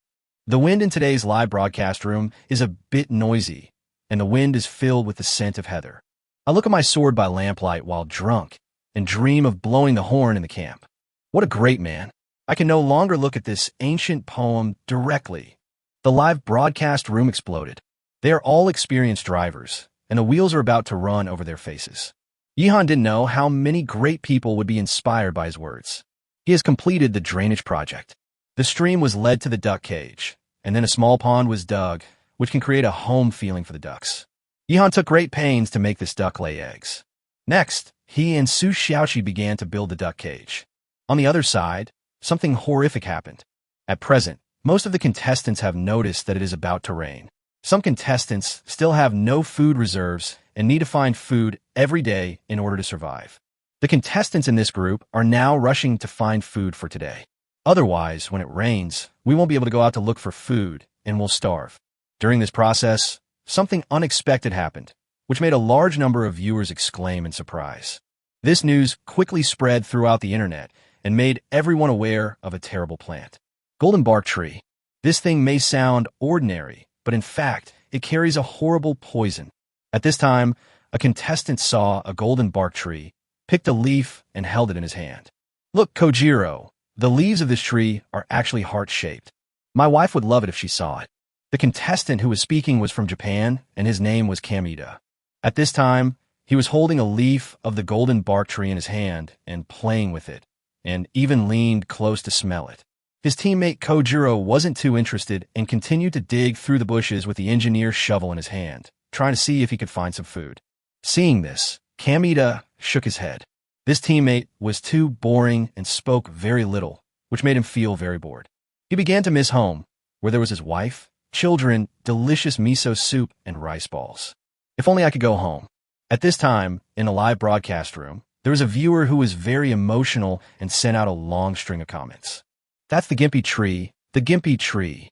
The wind in today's live broadcast room is a bit noisy, and the wind is filled with the scent of heather. I look at my sword by lamplight while drunk and dream of blowing the horn in the camp. What a great man. I can no longer look at this ancient poem directly. The live broadcast room exploded. They are all experienced drivers, and the wheels are about to run over their faces. Yihan didn't know how many great people would be inspired by his words. He has completed the drainage project. The stream was led to the duck cage, and then a small pond was dug, which can create a home feeling for the ducks. Yihan took great pains to make this duck lay eggs. Next, he and Su Xiaoqi began to build the duck cage. On the other side, something horrific happened. At present, most of the contestants have noticed that it is about to rain. Some contestants still have no food reserves and need to find food every day in order to survive. The contestants in this group are now rushing to find food for today. Otherwise, when it rains, we won't be able to go out to look for food and we'll starve. During this process, something unexpected happened, which made a large number of viewers exclaim in surprise. This news quickly spread throughout the internet and made everyone aware of a terrible plant. Golden bark tree. This thing may sound ordinary, but in fact, it carries a horrible poison. At this time, a contestant saw a golden bark tree, picked a leaf, and held it in his hand. "Look, Kojiro, the leaves of this tree are actually heart-shaped. My wife would love it if she saw it." The contestant who was speaking was from Japan, and his name was Kamida. At this time, he was holding a leaf of the golden bark tree in his hand and playing with it, and even leaned close to smell it. His teammate Kojiro wasn't too interested and continued to dig through the bushes with the engineer's shovel in his hand, trying to see if he could find some food. Seeing this, Kamida shook his head. This teammate was too boring and spoke very little, which made him feel very bored. He began to miss home, where there was his wife, children, delicious miso soup, and rice balls. If only I could go home. At this time, in the live broadcast room, there was a viewer who was very emotional and sent out a long string of comments. "That's the Gimpy tree, the Gimpy tree.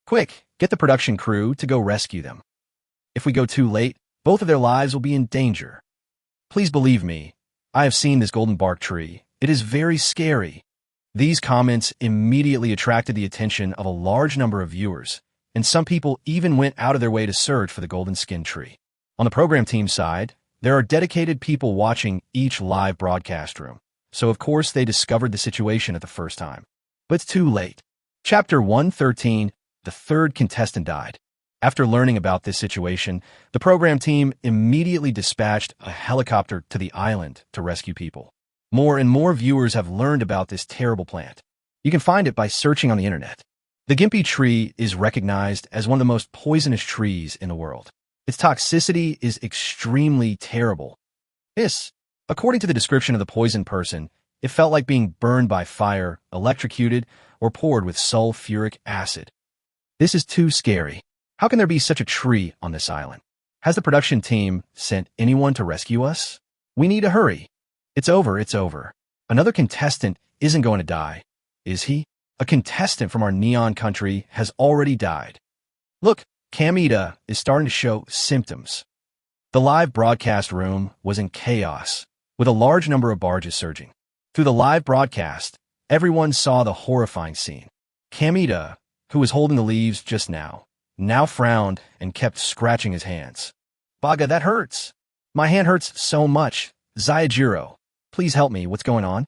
Quick, get the production crew to go rescue them. If we go too late, both of their lives will be in danger. Please believe me, I have seen this golden bark tree. It is very scary." These comments immediately attracted the attention of a large number of viewers, and some people even went out of their way to search for the golden skin tree. On the program team side, there are dedicated people watching each live broadcast room, so of course they discovered the situation at the first time. But it's too late. Chapter 113, the third contestant died. After learning about this situation, the program team immediately dispatched a helicopter to the island to rescue people. More and more viewers have learned about this terrible plant. You can find it by searching on the internet. The Gimpy tree is recognized as one of the most poisonous trees in the world. Its toxicity is extremely terrible. According to the description of the poisoned person, it felt like being burned by fire, electrocuted, or poured with sulfuric acid. This is too scary. How can there be such a tree on this island? Has the production team sent anyone to rescue us? We need to hurry. It's over, it's over. Another contestant isn't going to die, is he? A contestant from our neon country has already died. Look, Kamida is starting to show symptoms. The live broadcast room was in chaos, with a large number of barges surging. Through the live broadcast, everyone saw the horrifying scene. Kamida, who was holding the leaves just now frowned and kept scratching his hands. Baga, that hurts. My hand hurts so much. Zayajiro, please help me. What's going on?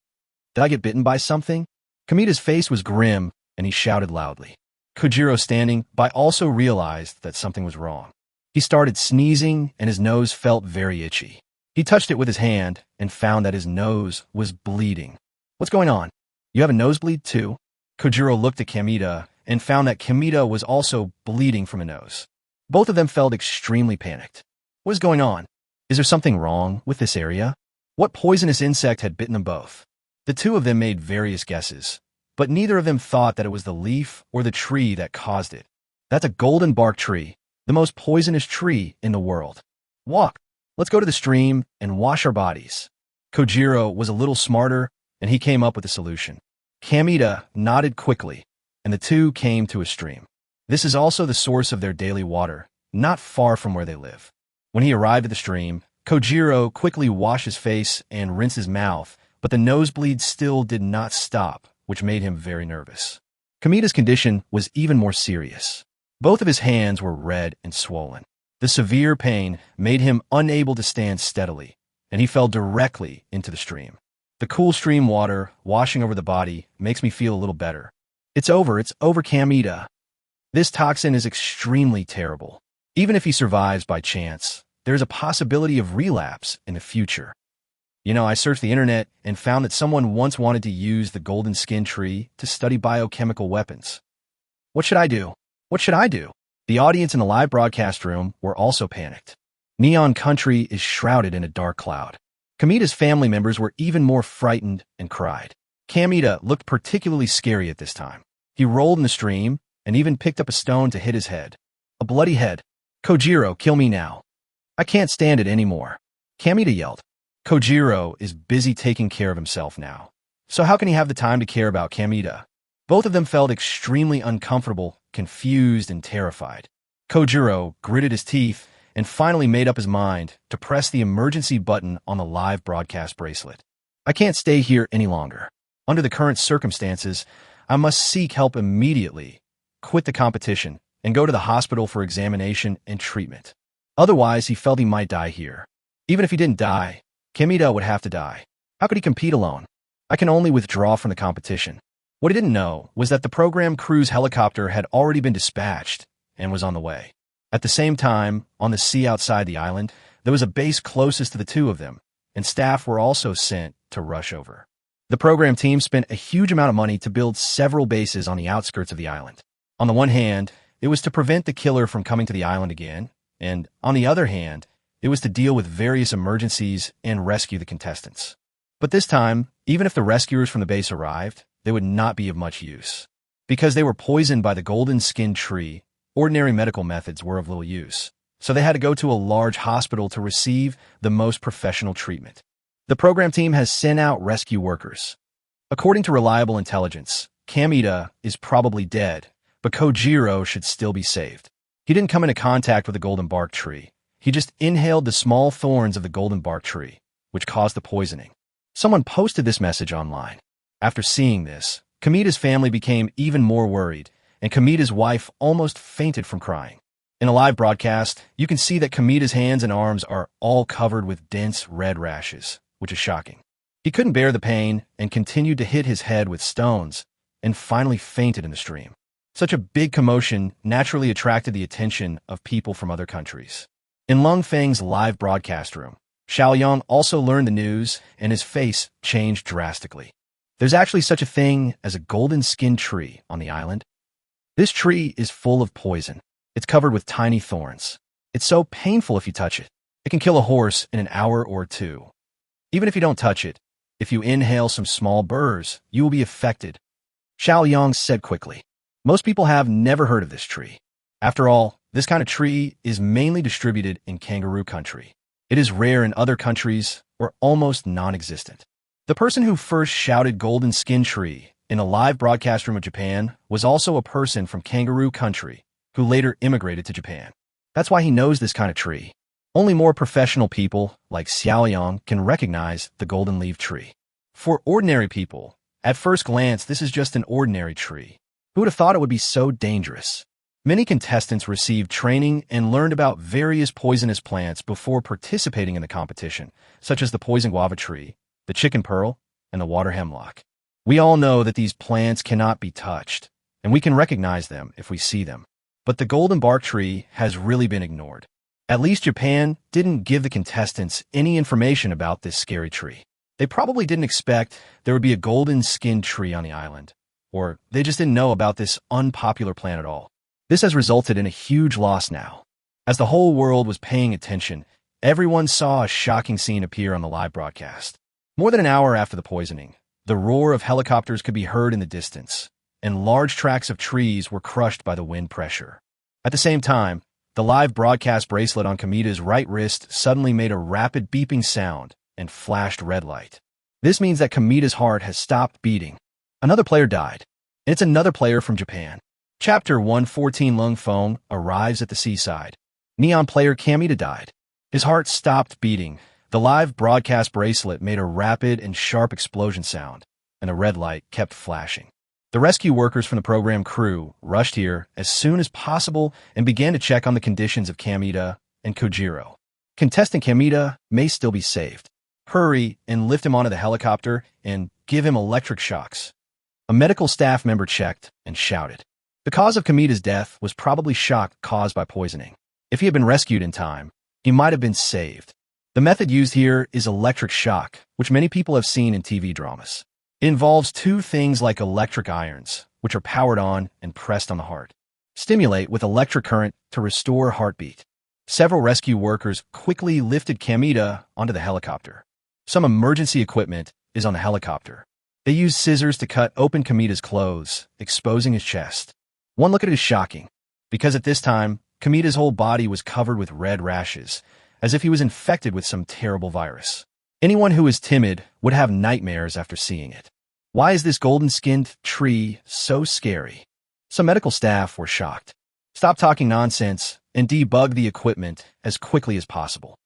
Did I get bitten by something? Kamida's face was grim, and he shouted loudly. Kojiro, standing by, also realized that something was wrong. He started sneezing, and his nose felt very itchy. He touched it with his hand and found that his nose was bleeding. What's going on? You have a nosebleed too? Kojiro looked at Kamida and found that Kamida was also bleeding from a nose. Both of them felt extremely panicked. What is going on? Is there something wrong with this area? What poisonous insect had bitten them both? The two of them made various guesses, but neither of them thought that it was the leaf or the tree that caused it. That's a golden bark tree, the most poisonous tree in the world. Walk. Let's go to the stream and wash our bodies. Kojiro was a little smarter, and he came up with a solution. Kamida nodded quickly, and the two came to a stream. This is also the source of their daily water, not far from where they live. When he arrived at the stream, Kojiro quickly washed his face and rinsed his mouth, but the nosebleed still did not stop, which made him very nervous. Kamida's condition was even more serious. Both of his hands were red and swollen. The severe pain made him unable to stand steadily, and he fell directly into the stream. The cool stream water washing over the body makes me feel a little better. It's over, Kamida. This toxin is extremely terrible. Even if he survives by chance, there's a possibility of relapse in the future. I searched the internet and found that someone once wanted to use the golden skin tree to study biochemical weapons. What should I do? What should I do? The audience in the live broadcast room were also panicked. Neon Country is shrouded in a dark cloud. Kamida's family members were even more frightened and cried. Kamida looked particularly scary at this time. He rolled in the stream and even picked up a stone to hit his head. A bloody head. Kojiro, kill me now. I can't stand it anymore. Kamida yelled. Kojiro is busy taking care of himself now. So how can he have the time to care about Kamida? Both of them felt extremely uncomfortable, confused, and terrified. Kojiro gritted his teeth and finally made up his mind to press the emergency button on the live broadcast bracelet. I can't stay here any longer. Under the current circumstances, I must seek help immediately, quit the competition, and go to the hospital for examination and treatment. Otherwise, he felt he might die here. Even if he didn't die, Kamida would have to die. How could he compete alone? I can only withdraw from the competition. What he didn't know was that the program crew's helicopter had already been dispatched and was on the way. At the same time, on the sea outside the island, there was a base closest to the two of them, and staff were also sent to rush over. The program team spent a huge amount of money to build several bases on the outskirts of the island. On the one hand, it was to prevent the killer from coming to the island again, and on the other hand, it was to deal with various emergencies and rescue the contestants. But this time, even if the rescuers from the base arrived, they would not be of much use. Because they were poisoned by the golden skin tree, ordinary medical methods were of little use, so they had to go to a large hospital to receive the most professional treatment. The program team has sent out rescue workers. According to reliable intelligence, Kamida is probably dead, but Kojiro should still be saved. He didn't come into contact with the golden bark tree. He just inhaled the small thorns of the golden bark tree, which caused the poisoning. Someone posted this message online. After seeing this, Kamida's family became even more worried, and Kamida's wife almost fainted from crying. In a live broadcast, you can see that Kamida's hands and arms are all covered with dense red rashes, which is shocking. He couldn't bear the pain and continued to hit his head with stones, and finally fainted in the stream. Such a big commotion naturally attracted the attention of people from other countries. In Lung Feng's live broadcast room, Xiaoyang also learned the news, and his face changed drastically. There's actually such a thing as a golden skin tree on the island. This tree is full of poison. It's covered with tiny thorns. It's so painful if you touch it. It can kill a horse in an hour or two. Even if you don't touch it, if you inhale some small burrs, you will be affected. Xiaoyang said quickly. Most people have never heard of this tree. After all, this kind of tree is mainly distributed in kangaroo country. It is rare in other countries or almost non-existent. The person who first shouted golden skin tree in a live broadcast room of Japan was also a person from kangaroo country who later immigrated to Japan. That's why he knows this kind of tree. Only more professional people like Xiaoyang can recognize the golden leaf tree. For ordinary people, at first glance, this is just an ordinary tree. Who would have thought it would be so dangerous? Many contestants received training and learned about various poisonous plants before participating in the competition, such as the poison guava tree, the chicken pearl, and the water hemlock. We all know that these plants cannot be touched, and we can recognize them if we see them. But the golden bark tree has really been ignored. At least Japan didn't give the contestants any information about this scary tree. They probably didn't expect there would be a golden-skinned tree on the island, or they just didn't know about this unpopular plant at all. This has resulted in a huge loss now. As the whole world was paying attention, everyone saw a shocking scene appear on the live broadcast. More than an hour after the poisoning, the roar of helicopters could be heard in the distance, and large tracts of trees were crushed by the wind pressure. At the same time, the live broadcast bracelet on Kamida's right wrist suddenly made a rapid beeping sound and flashed red light. This means that Kamida's heart has stopped beating. Another player died, and it's another player from Japan. Chapter 114 Lung Fong arrives at the seaside. Neon player Kamita died. His heart stopped beating. The live broadcast bracelet made a rapid and sharp explosion sound, and a red light kept flashing. The rescue workers from the program crew rushed here as soon as possible and began to check on the conditions of Kamita and Kojiro. Contestant Kamita may still be saved. Hurry and lift him onto the helicopter and give him electric shocks. A medical staff member checked and shouted. The cause of Kamita's death was probably shock caused by poisoning. If he had been rescued in time, he might have been saved. The method used here is electric shock, which many people have seen in TV dramas. It involves two things like electric irons, which are powered on and pressed on the heart. Stimulate with electric current to restore heartbeat. Several rescue workers quickly lifted Kamita onto the helicopter. Some emergency equipment is on the helicopter. They used scissors to cut open Kamita's clothes, exposing his chest. One look at it is shocking, because at this time, Kamita's whole body was covered with red rashes, as if he was infected with some terrible virus. Anyone who is timid would have nightmares after seeing it. Why is this golden-skinned tree so scary? Some medical staff were shocked. Stop talking nonsense and debug the equipment as quickly as possible.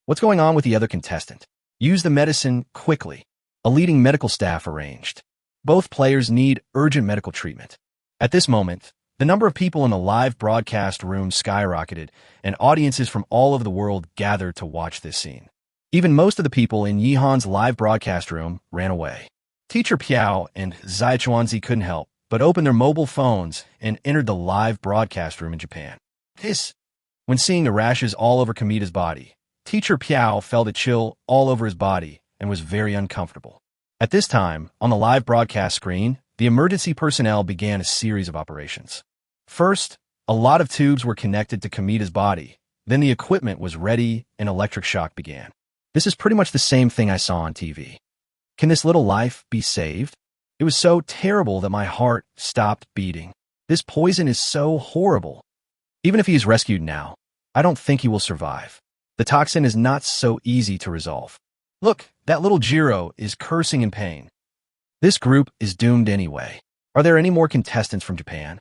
What's going on with the other contestant? Use the medicine quickly. A leading medical staff arranged. Both players need urgent medical treatment. At this moment, the number of people in the live broadcast room skyrocketed, and audiences from all over the world gathered to watch this scene. Even most of the people in Yihan's live broadcast room ran away. Teacher Piao and Zai Chuanzi couldn't help but opened their mobile phones and entered the live broadcast room in Japan. When seeing the rashes all over Kamita's body, Teacher Piao felt a chill all over his body and was very uncomfortable. At this time, on the live broadcast screen, the emergency personnel began a series of operations. First, a lot of tubes were connected to Kamita's body. Then the equipment was ready and electric shock began. This is pretty much the same thing I saw on TV. Can this little life be saved? It was so terrible that my heart stopped beating. This poison is so horrible. Even if he is rescued now, I don't think he will survive. The toxin is not so easy to resolve. Look, that little Jiro is cursing in pain. This group is doomed anyway. Are there any more contestants from Japan?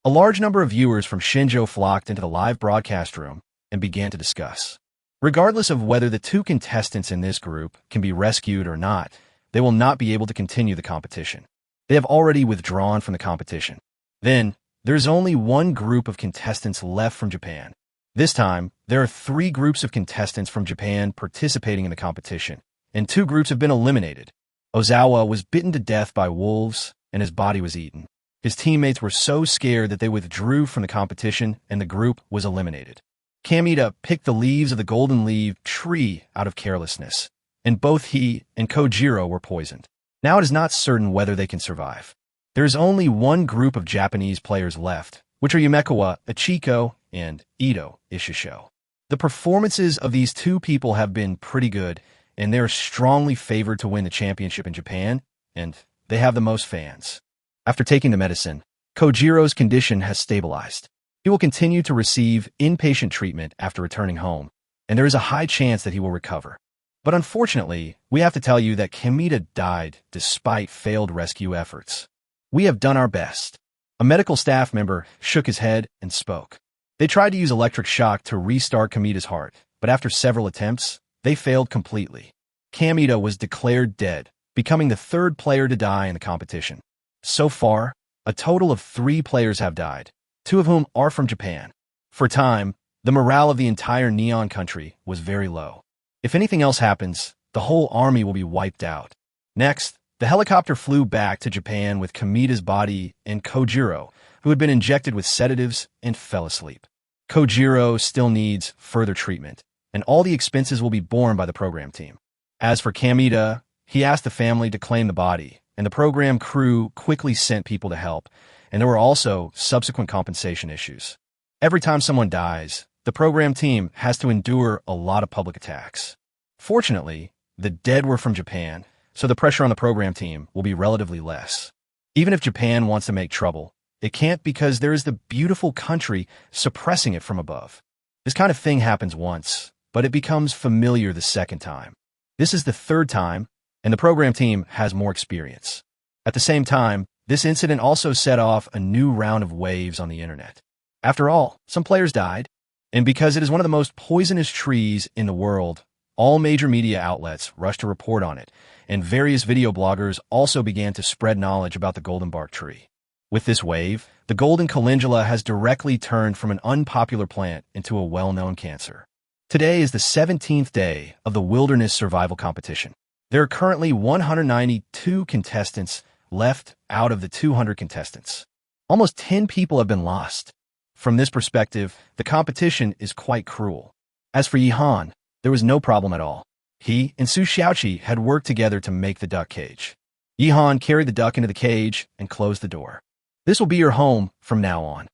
A large number of viewers from Shinjo flocked into the live broadcast room and began to discuss. Regardless of whether the two contestants in this group can be rescued or not, they will not be able to continue the competition. They have already withdrawn from the competition. Then, there's only one group of contestants left from Japan. This time, there are 3 groups of contestants from Japan participating in the competition, and 2 groups have been eliminated. Ozawa was bitten to death by wolves, and his body was eaten. His teammates were so scared that they withdrew from the competition, and the group was eliminated. Kamita picked the leaves of the golden leaf tree out of carelessness, and both he and Kojiro were poisoned. Now it is not certain whether they can survive. There is only one group of Japanese players left, which are Yumekawa Ichiko and Ito Ishisho. The performances of these 2 people have been pretty good, and they're strongly favored to win the championship in Japan, and they have the most fans. After taking the medicine, Kojiro's condition has stabilized. He will continue to receive inpatient treatment after returning home, and there is a high chance that he will recover. But unfortunately, we have to tell you that Kamita died despite failed rescue efforts. We have done our best. A medical staff member shook his head and spoke. They tried to use electric shock to restart Kamita's heart, but after several attempts, they failed completely. Kamita was declared dead, becoming the 3rd player to die in the competition. So far, a total of 3 players have died. two of whom are from Japan. For a time, the morale of the entire Neon country was very low. If anything else happens, the whole army will be wiped out. Next, the helicopter flew back to Japan with Kamida's body and Kojiro, who had been injected with sedatives and fell asleep. Kojiro still needs further treatment, and all the expenses will be borne by the program team. As for Kamida, he asked the family to claim the body, and the program crew quickly sent people to help, and there were also subsequent compensation issues. Every time someone dies, the program team has to endure a lot of public attacks. Fortunately, the dead were from Japan, so the pressure on the program team will be relatively less. Even if Japan wants to make trouble, it can't because there is the beautiful country suppressing it from above. This kind of thing happens once, but it becomes familiar the second time. This is the third time, and the program team has more experience. At the same time, this incident also set off a new round of waves on the internet. After all, some players died, and because it is one of the most poisonous trees in the world, all major media outlets rushed to report on it, and various video bloggers also began to spread knowledge about the golden bark tree. With this wave, the golden calendula has directly turned from an unpopular plant into a well-known cancer. Today is the 17th day of the wilderness survival competition. There are currently 192 contestants left out of the 200 contestants. Almost 10 people have been lost. From this perspective, the competition is quite cruel. As for Yihan, there was no problem at all. He and Su Xiaoqi had worked together to make the duck cage. Yihan carried the duck into the cage and closed the door. "This will be your home from now on.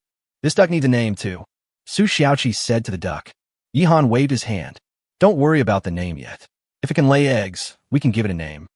This duck needs a name too," Su Xiaoqi said to the duck. Yihan waved his hand. "Don't worry about the name yet. If it can lay eggs, we can give it a name.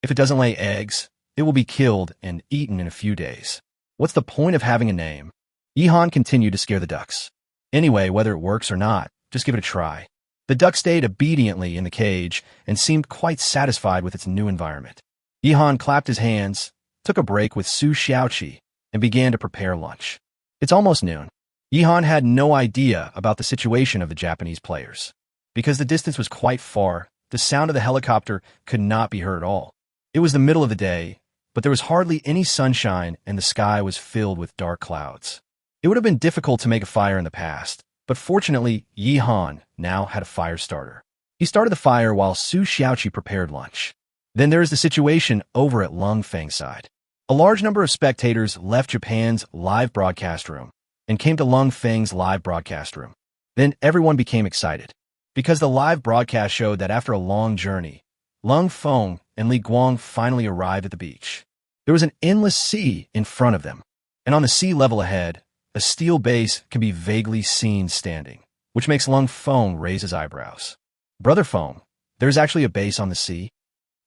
If it doesn't lay eggs, it will be killed and eaten in a few days. What's the point of having a name?" Yihan continued to scare the ducks. "Anyway, whether it works or not, just give it a try." The duck stayed obediently in the cage and seemed quite satisfied with its new environment. Yihan clapped his hands, took a break with Su Xiaoqi, and began to prepare lunch. It's almost noon. Yihan had no idea about the situation of the Japanese players. Because the distance was quite far, the sound of the helicopter could not be heard at all. It was the middle of the day, but there was hardly any sunshine and the sky was filled with dark clouds. It would have been difficult to make a fire in the past, but fortunately, Yihan now had a fire starter. He started the fire while Su Xiaoqi prepared lunch. Then there is the situation over at Lung Feng's side. A large number of spectators left Japan's live broadcast room and came to Lung Feng's live broadcast room. Then everyone became excited, because the live broadcast showed that after a long journey, Lung Feng and Li Guang finally arrived at the beach. There was an endless sea in front of them, and on the sea level ahead, a steel base can be vaguely seen standing, which makes Lung Feng raise his eyebrows. "Brother Feng, there's actually a base on the sea?"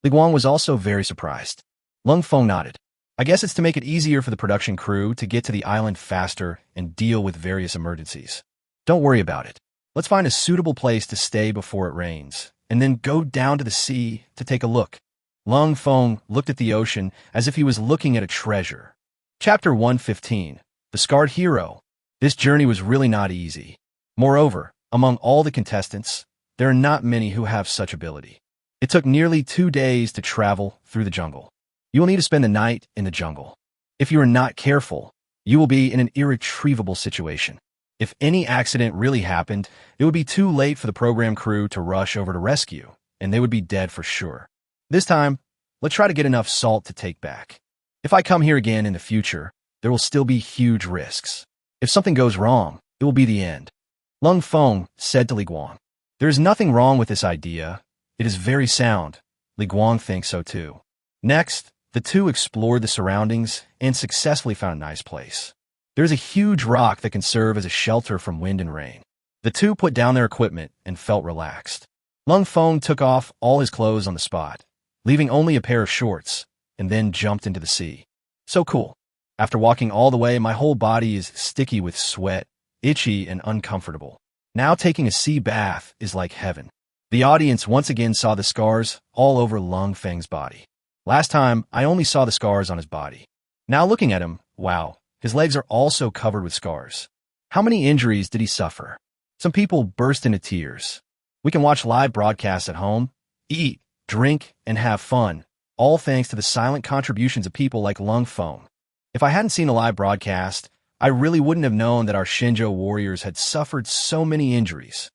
Li Guang was also very surprised. Lung Feng nodded. "I guess it's to make it easier for the production crew to get to the island faster and deal with various emergencies. Don't worry about it. Let's find a suitable place to stay before it rains, and then go down to the sea to take a look." Lung Feng looked at the ocean as if he was looking at a treasure. Chapter 115. The Scarred Hero. This journey was really not easy. Moreover, among all the contestants, there are not many who have such ability. It took nearly 2 days to travel through the jungle. You will need to spend the night in the jungle. If you are not careful, you will be in an irretrievable situation. If any accident really happened, it would be too late for the program crew to rush over to rescue, and they would be dead for sure. This time, let's try to get enough salt to take back. If I come here again in the future, there will still be huge risks. If something goes wrong, it will be the end. Lung Feng said to Li Guang. There is nothing wrong with this idea. It is very sound. Li Guang thinks so too. Next, the two explored the surroundings and successfully found a nice place. There is a huge rock that can serve as a shelter from wind and rain. The two put down their equipment and felt relaxed. Lung Feng took off all his clothes on the spot, leaving only a pair of shorts, and then jumped into the sea. So cool. After walking all the way, my whole body is sticky with sweat, itchy and uncomfortable. Now taking a sea bath is like heaven. The audience once again saw the scars all over Lung Feng's body. Last time, I only saw the scars on his body. Now looking at him, wow, his legs are also covered with scars. How many injuries did he suffer? Some people burst into tears. We can watch live broadcasts at home, eat, drink, and have fun, all thanks to the silent contributions of people like Lung Feng. If I hadn't seen a live broadcast, I really wouldn't have known that our Shinjo warriors had suffered so many injuries.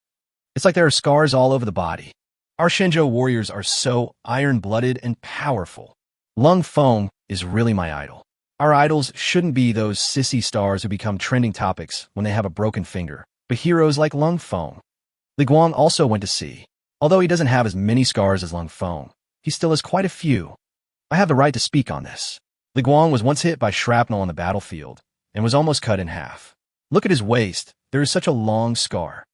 It's like there are scars all over the body. Our Shinjo warriors are so iron-blooded and powerful. Lung Feng is really my idol. Our idols shouldn't be those sissy stars who become trending topics when they have a broken finger, but heroes like Lung Feng. Li Guang also went to sea. Although he doesn't have as many scars as Lung Feng, he still has quite a few. I have the right to speak on this. Li Guang was once hit by shrapnel on the battlefield and was almost cut in half. Look at his waist. There is such a long scar.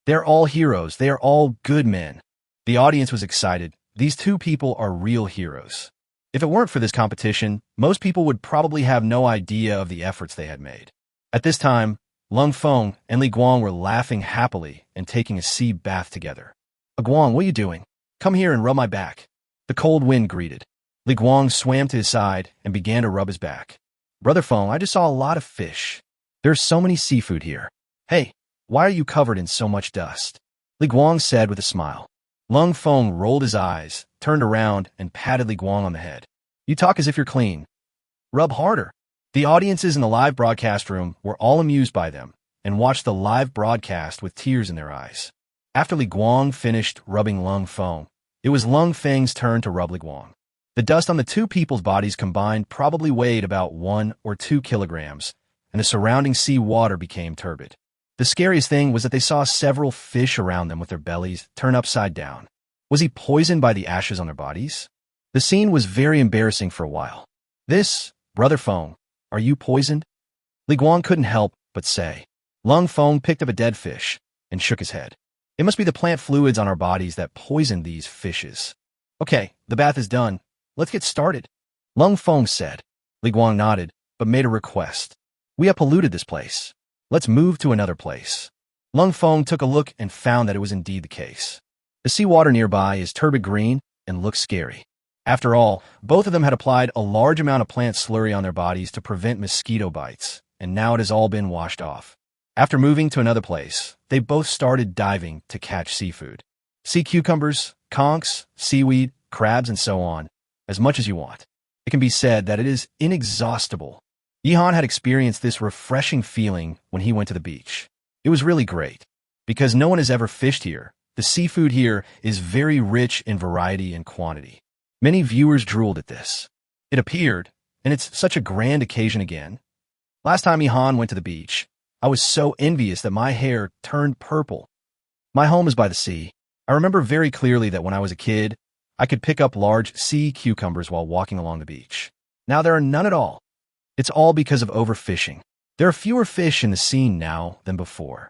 They're all heroes. They are all good men. The audience was excited. These two people are real heroes. If it weren't for this competition, most people would probably have no idea of the efforts they had made. At this time, Lung Feng and Li Guang were laughing happily and taking a sea bath together. Guang, what are you doing? Come here and rub my back. The cold wind greeted. Li Guang swam to his side and began to rub his back. Brother Feng, I just saw a lot of fish. There's so many seafood here. Hey, why are you covered in so much dust? Li Guang said with a smile. Lung Feng rolled his eyes, turned around, and patted Li Guang on the head. You talk as if you're clean. Rub harder. The audiences in the live broadcast room were all amused by them and watched the live broadcast with tears in their eyes. After Li Guang finished rubbing Lung Feng, it was Lung Feng's turn to rub Li Guang. The dust on the two people's bodies combined probably weighed about 1 or 2 kilograms, and the surrounding sea water became turbid. The scariest thing was that they saw several fish around them with their bellies turned upside down. Was he poisoned by the ashes on their bodies? The scene was very embarrassing for a while. Brother Feng, are you poisoned? Li Guang couldn't help but say. Lung Feng picked up a dead fish and shook his head. It must be the plant fluids on our bodies that poisoned these fishes. Okay, the bath is done. Let's get started. Lung Feng said. Li Guang nodded, but made a request. We have polluted this place. Let's move to another place. Lung Feng took a look and found that it was indeed the case. The seawater nearby is turbid green and looks scary. After all, both of them had applied a large amount of plant slurry on their bodies to prevent mosquito bites, and now it has all been washed off. After moving to another place, they both started diving to catch seafood. Sea cucumbers, conchs, seaweed, crabs, and so on, as much as you want. It can be said that it is inexhaustible. Yihan had experienced this refreshing feeling when he went to the beach. It was really great. Because no one has ever fished here, the seafood here is very rich in variety and quantity. Many viewers drooled at this. It appeared, and it's such a grand occasion again. Last time Yihan went to the beach, I was so envious that my hair turned purple. My home is by the sea. I remember very clearly that when I was a kid, I could pick up large sea cucumbers while walking along the beach. Now there are none at all. It's all because of overfishing. There are fewer fish in the sea now than before.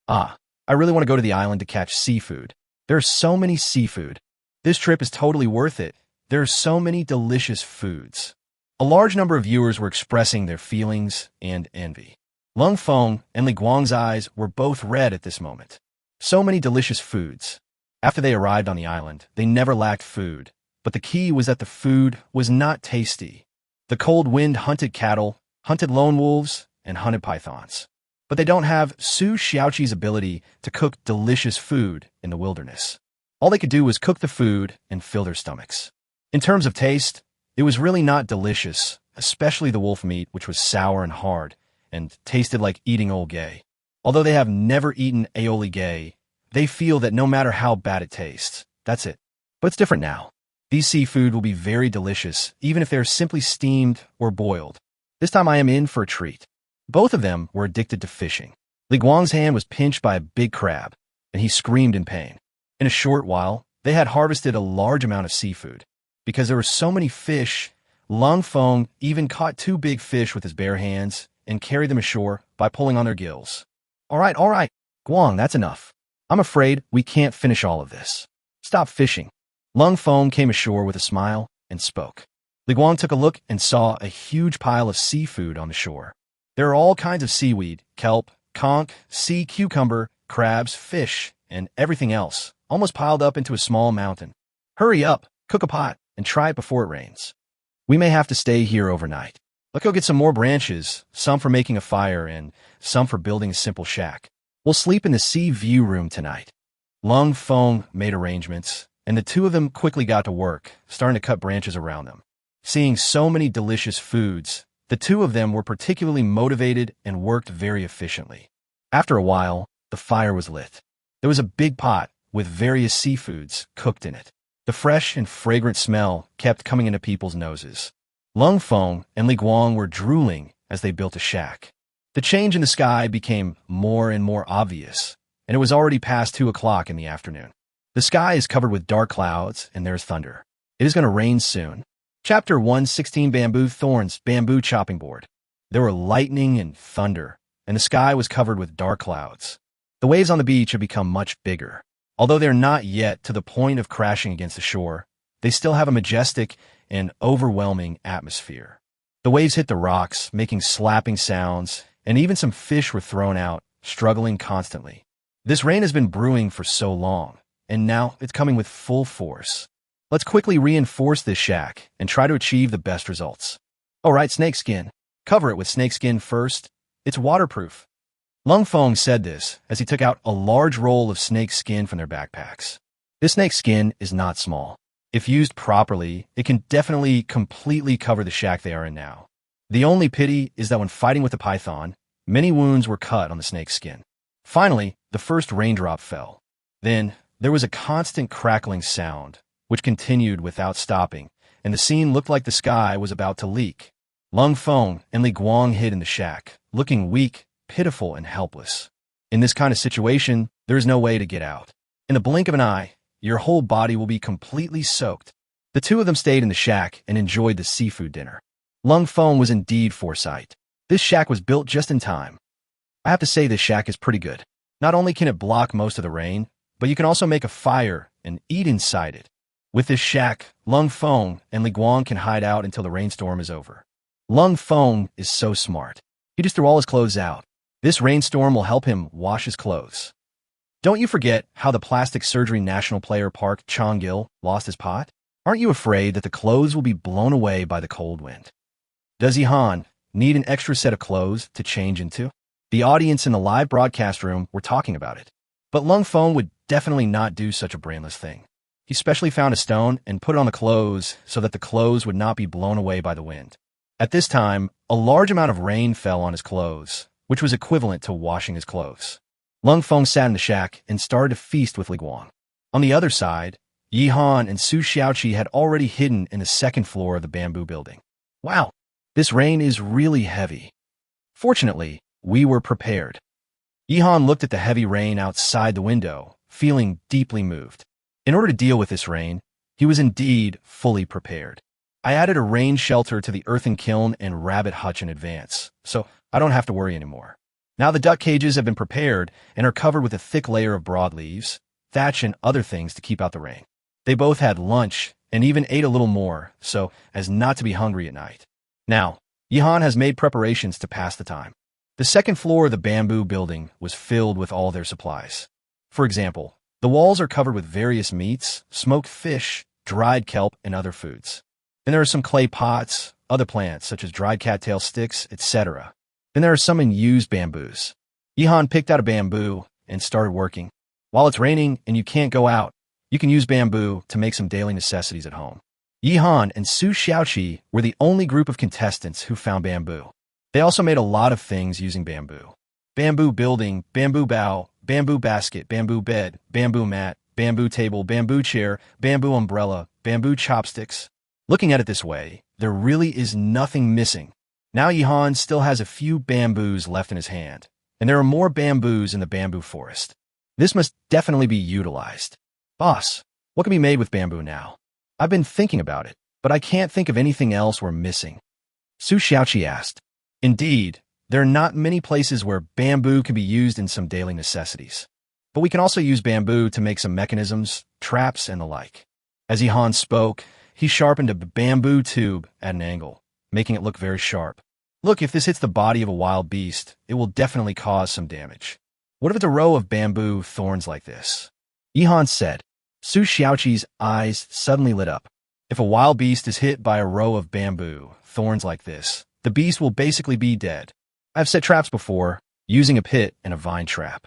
I really want to go to the island to catch seafood. There are so many seafood. This trip is totally worth it. There are so many delicious foods. A large number of viewers were expressing their feelings and envy. Lung Feng and Li Guang's eyes were both red at this moment. So many delicious foods. After they arrived on the island, they never lacked food, but the key was that the food was not tasty. The cold wind hunted cattle, hunted lone wolves, and hunted pythons. But they don't have Su Xiaoqi's ability to cook delicious food in the wilderness. All they could do was cook the food and fill their stomachs. In terms of taste, it was really not delicious, especially the wolf meat, which was sour and hard, and tasted like eating olgay. Although they have never eaten aoligay, they feel that no matter how bad it tastes, that's it. But it's different now. These seafood will be very delicious, even if they're simply steamed or boiled. This time I am in for a treat. Both of them were addicted to fishing. Li Guang's hand was pinched by a big crab, and he screamed in pain. In a short while, they had harvested a large amount of seafood. Because there were so many fish, Lung Feng even caught 2 big fish with his bare hands and carried them ashore by pulling on their gills. All right, Guang, that's enough. I'm afraid we can't finish all of this. Stop fishing. Lung Feng came ashore with a smile and spoke. Li Guang took a look and saw a huge pile of seafood on the shore. There are all kinds of seaweed, kelp, conch, sea cucumber, crabs, fish, and everything else, almost piled up into a small mountain. Hurry up, cook a pot, and try it before it rains. We may have to stay here overnight. Let's go get some more branches, some for making a fire and some for building a simple shack. We'll sleep in the sea view room tonight. Lung Feng made arrangements, and the two of them quickly got to work, starting to cut branches around them. Seeing so many delicious foods, The two of them were particularly motivated and worked very efficiently. After a while, the fire was lit. There was a big pot with various seafoods cooked in it. The fresh and fragrant smell kept coming into people's noses. Lung Feng and Li Guang were drooling as they built a shack. The change in the sky became more and more obvious, and it was already past 2 o'clock in the afternoon. The sky is covered with dark clouds, and there's thunder. It is going to rain soon. Chapter 116 Bamboo Thorns, Bamboo Chopping Board. There were lightning and thunder, and the sky was covered with dark clouds. The waves on the beach have become much bigger. Although they're not yet to the point of crashing against the shore, they still have a majestic and overwhelming atmosphere. The waves hit the rocks, making slapping sounds, and even some fish were thrown out, struggling constantly. This rain has been brewing for so long, and now it's coming with full force. Let's quickly reinforce this shack and try to achieve the best results. Alright, snakeskin. Cover it with snakeskin first. It's waterproof. Lung Feng said this as he took out a large roll of snake skin from their backpacks. This snake skin is not small. If used properly, it can definitely completely cover the shack they are in now. The only pity is that when fighting with the python, many wounds were cut on the snake's skin. Finally, the first raindrop fell. Then, there was a constant crackling sound, which continued without stopping, and the scene looked like the sky was about to leak. Lung Feng and Li Guang hid in the shack, looking weak, pitiful, and helpless. In this kind of situation, there is no way to get out. In the blink of an eye, your whole body will be completely soaked. The two of them stayed in the shack and enjoyed the seafood dinner. Lung Feng was indeed foresight. This shack was built just in time. I have to say this shack is pretty good. Not only can it block most of the rain, but you can also make a fire and eat inside it. With this shack, Lung Feng and Li Guang can hide out until the rainstorm is over. Lung Feng is so smart. He just threw all his clothes out. This rainstorm will help him wash his clothes. Don't you forget how the plastic surgery national player Park Chong-gil lost his pot? Aren't you afraid that the clothes will be blown away by the cold wind? Does Yihan need an extra set of clothes to change into? The audience in the live broadcast room were talking about it. But Lung Feng would definitely not do such a brainless thing. He specially found a stone and put it on the clothes so that the clothes would not be blown away by the wind. At this time, a large amount of rain fell on his clothes, which was equivalent to washing his clothes. Lung Feng sat in the shack and started to feast with Li Guang. On the other side, Yihan and Su Xiaoqi had already hidden in the second floor of the bamboo building. Wow, this rain is really heavy. Fortunately, we were prepared. Yihan looked at the heavy rain outside the window, feeling deeply moved. In order to deal with this rain, he was indeed fully prepared. I added a rain shelter to the earthen kiln and rabbit hutch in advance, so I don't have to worry anymore. Now the duck cages have been prepared and are covered with a thick layer of broadleaves, thatch, and other things to keep out the rain. They both had lunch and even ate a little more, so as not to be hungry at night. Now, Yihan has made preparations to pass the time. The second floor of the bamboo building was filled with all their supplies. For example, the walls are covered with various meats, smoked fish, dried kelp, and other foods. Then there are some clay pots, other plants such as dried cattail sticks, etc. Then there are some unused bamboos. Yihan picked out a bamboo and started working. While it's raining and you can't go out, you can use bamboo to make some daily necessities at home. Yihan and Su Xiaoqi were the only group of contestants who found bamboo. They also made a lot of things using bamboo. Bamboo building, bamboo bow, bamboo basket, bamboo bed, bamboo mat, bamboo table, bamboo chair, bamboo umbrella, bamboo chopsticks. Looking at it this way, there really is nothing missing. Now Yihan still has a few bamboos left in his hand, and there are more bamboos in the bamboo forest. This must definitely be utilized. Boss, what can be made with bamboo now? I've been thinking about it, but I can't think of anything else we're missing. Su Xiaoqi asked. Indeed, there are not many places where bamboo can be used in some daily necessities. But we can also use bamboo to make some mechanisms, traps, and the like. As Yihan spoke, he sharpened a bamboo tube at an angle, making it look very sharp. Look, if this hits the body of a wild beast, it will definitely cause some damage. What if it's a row of bamboo thorns like this? Yihan said. Su Xiaoqi's eyes suddenly lit up. If a wild beast is hit by a row of bamboo thorns like this, the beast will basically be dead. I've set traps before, using a pit and a vine trap.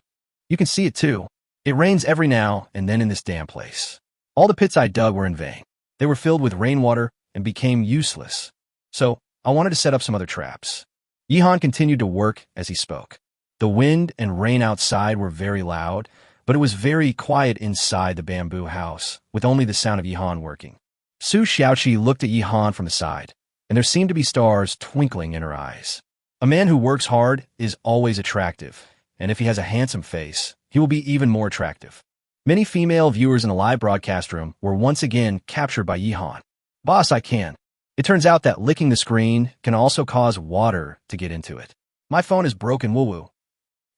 You can see it too. It rains every now and then in this damn place. All the pits I dug were in vain. They were filled with rainwater and became useless. So, I wanted to set up some other traps. Yihan continued to work as he spoke. The wind and rain outside were very loud, but it was very quiet inside the bamboo house, with only the sound of Yihan working. Su Xiaoqi looked at Yihan from the side, and there seemed to be stars twinkling in her eyes. A man who works hard is always attractive, and if he has a handsome face, he will be even more attractive. Many female viewers in the live broadcast room were once again captured by Yihan. Boss, I can. It turns out that licking the screen can also cause water to get into it. My phone is broken, woo-woo.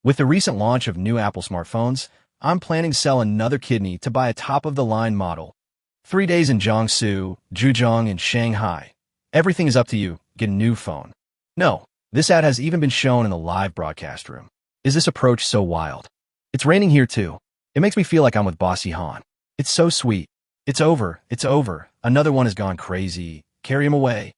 With the recent launch of new Apple smartphones, I'm planning to sell another kidney to buy a top-of-the-line model. 3 days in Jiangsu, Zhejiang, and Shanghai. Everything is up to you. Get a new phone. No, this ad has even been shown in the live broadcast room. Is this approach so wild? It's raining here too. It makes me feel like I'm with Boss Yihan. It's so sweet. It's over. It's over. Another one has gone crazy. Carry him away.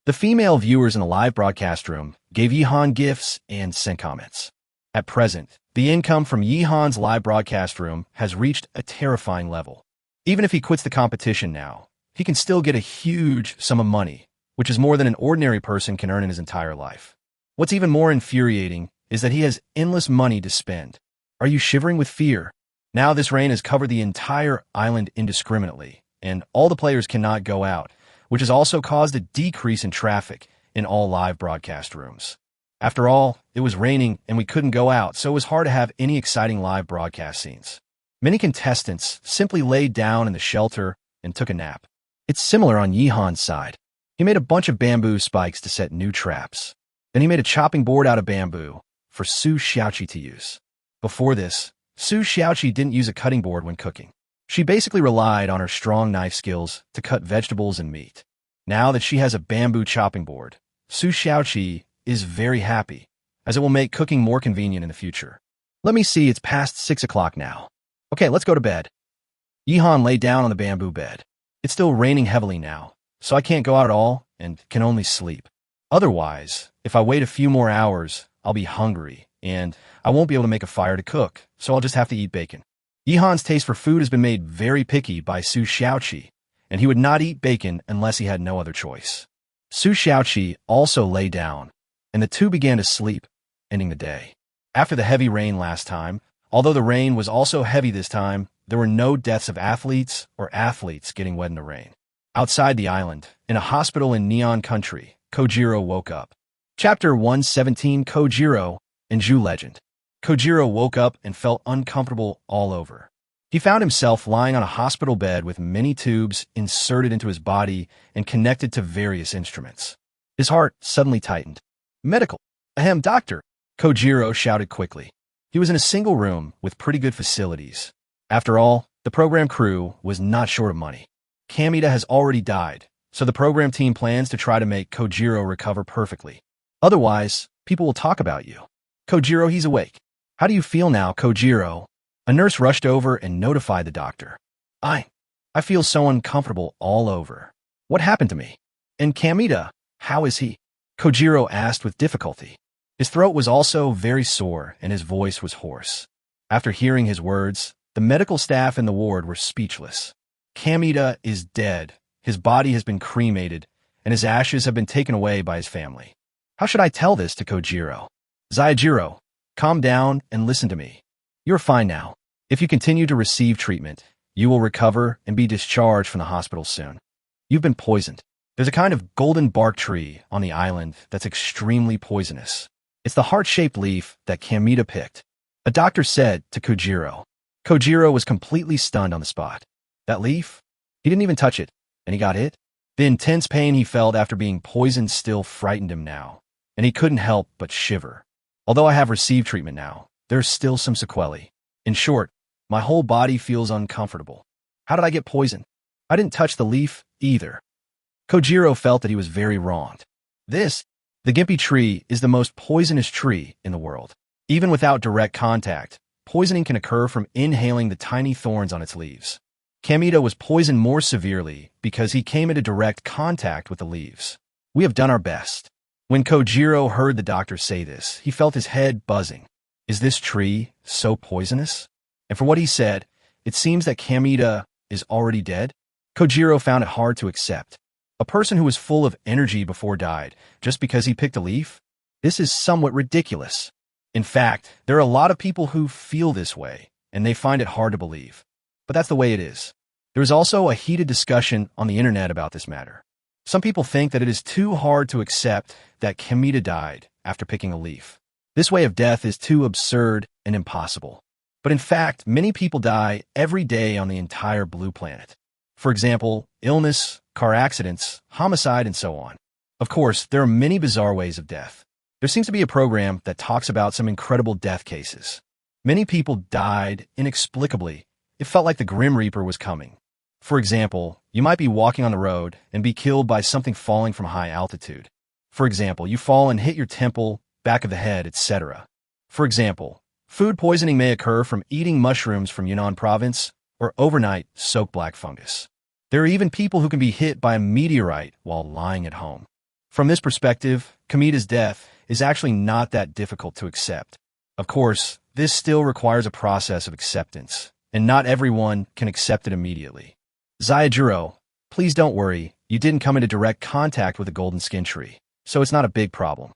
The female viewers in the live broadcast room gave Yihan gifts and sent comments. At present, the income from Yihan's live broadcast room has reached a terrifying level. Even if he quits the competition now, he can still get a huge sum of money, which is more than an ordinary person can earn in his entire life. What's even more infuriating is that he has endless money to spend. Are you shivering with fear? Now this rain has covered the entire island indiscriminately, and all the players cannot go out, which has also caused a decrease in traffic in all live broadcast rooms. After all, it was raining and we couldn't go out, so it was hard to have any exciting live broadcast scenes. Many contestants simply laid down in the shelter and took a nap. It's similar on Yihan's side. He made a bunch of bamboo spikes to set new traps. Then he made a chopping board out of bamboo for Su Xiaoqi to use. Before this, Su Xiaoqi didn't use a cutting board when cooking. She basically relied on her strong knife skills to cut vegetables and meat. Now that she has a bamboo chopping board, Su Xiaoqi is very happy, as it will make cooking more convenient in the future. Let me see, it's past 6 o'clock now. Okay, let's go to bed. Yihan lay down on the bamboo bed. It's still raining heavily now, so I can't go out at all and can only sleep. Otherwise, if I wait a few more hours, I'll be hungry, and I won't be able to make a fire to cook, so I'll just have to eat bacon. Yihan's taste for food has been made very picky by Su Xiaoqi, and he would not eat bacon unless he had no other choice. Su Xiaoqi also lay down, and the two began to sleep, ending the day. After the heavy rain last time, although the rain was also heavy this time, there were no deaths of athletes or athletes getting wet in the rain. Outside the island, in a hospital in Neon Country, Kojiro woke up. Chapter 117, Kojiro and Zhu Legend. Kojiro woke up and felt uncomfortable all over. He found himself lying on a hospital bed with many tubes inserted into his body and connected to various instruments. His heart suddenly tightened. Medical. Ahem, doctor, Kojiro shouted quickly. He was in a single room with pretty good facilities. After all, the program crew was not short of money. Kamita has already died, so the program team plans to try to make Kojiro recover perfectly. Otherwise, people will talk about you. Kojiro, he's awake. How do you feel now, Kojiro? A nurse rushed over and notified the doctor. I feel so uncomfortable all over. What happened to me? And Kamita, how is he? Kojiro asked with difficulty. His throat was also very sore and his voice was hoarse. After hearing his words, the medical staff in the ward were speechless. Kamita is dead. His body has been cremated, and his ashes have been taken away by his family. How should I tell this to Kojiro? Zaijiro, calm down and listen to me. You're fine now. If you continue to receive treatment, you will recover and be discharged from the hospital soon. You've been poisoned. There's a kind of golden bark tree on the island that's extremely poisonous. It's the heart-shaped leaf that Kamita picked. A doctor said to Kojiro. Kojiro was completely stunned on the spot. That leaf? He didn't even touch it, and he got hit? The intense pain he felt after being poisoned still frightened him now, and he couldn't help but shiver. Although I have received treatment now, there's still some sequelae. In short, my whole body feels uncomfortable. How did I get poisoned? I didn't touch the leaf either. Kojiro felt that he was very wronged. The Gimpy tree is the most poisonous tree in the world. Even without direct contact, poisoning can occur from inhaling the tiny thorns on its leaves. Kamita was poisoned more severely because he came into direct contact with the leaves. We have done our best. When Kojiro heard the doctor say this, he felt his head buzzing. Is this tree so poisonous? And for what he said, it seems that Kamita is already dead. Kojiro found it hard to accept. A person who was full of energy before died just because he picked a leaf? This is somewhat ridiculous. In fact, there are a lot of people who feel this way, and they find it hard to believe. But that's the way it is. There is also a heated discussion on the internet about this matter. Some people think that it is too hard to accept that Kamita died after picking a leaf. This way of death is too absurd and impossible. But in fact, many people die every day on the entire blue planet. For example, illness, car accidents, homicide, and so on. Of course, there are many bizarre ways of death. There seems to be a program that talks about some incredible death cases. Many people died inexplicably. It felt like the Grim Reaper was coming. For example, you might be walking on the road and be killed by something falling from high altitude. For example, you fall and hit your temple, back of the head, etc. For example, food poisoning may occur from eating mushrooms from Yunnan province or overnight soaked black fungus. There are even people who can be hit by a meteorite while lying at home. From this perspective, Kamita's death is actually not that difficult to accept. Of course, this still requires a process of acceptance, and not everyone can accept it immediately. Zayajuro, please don't worry, you didn't come into direct contact with a golden skin tree, so it's not a big problem.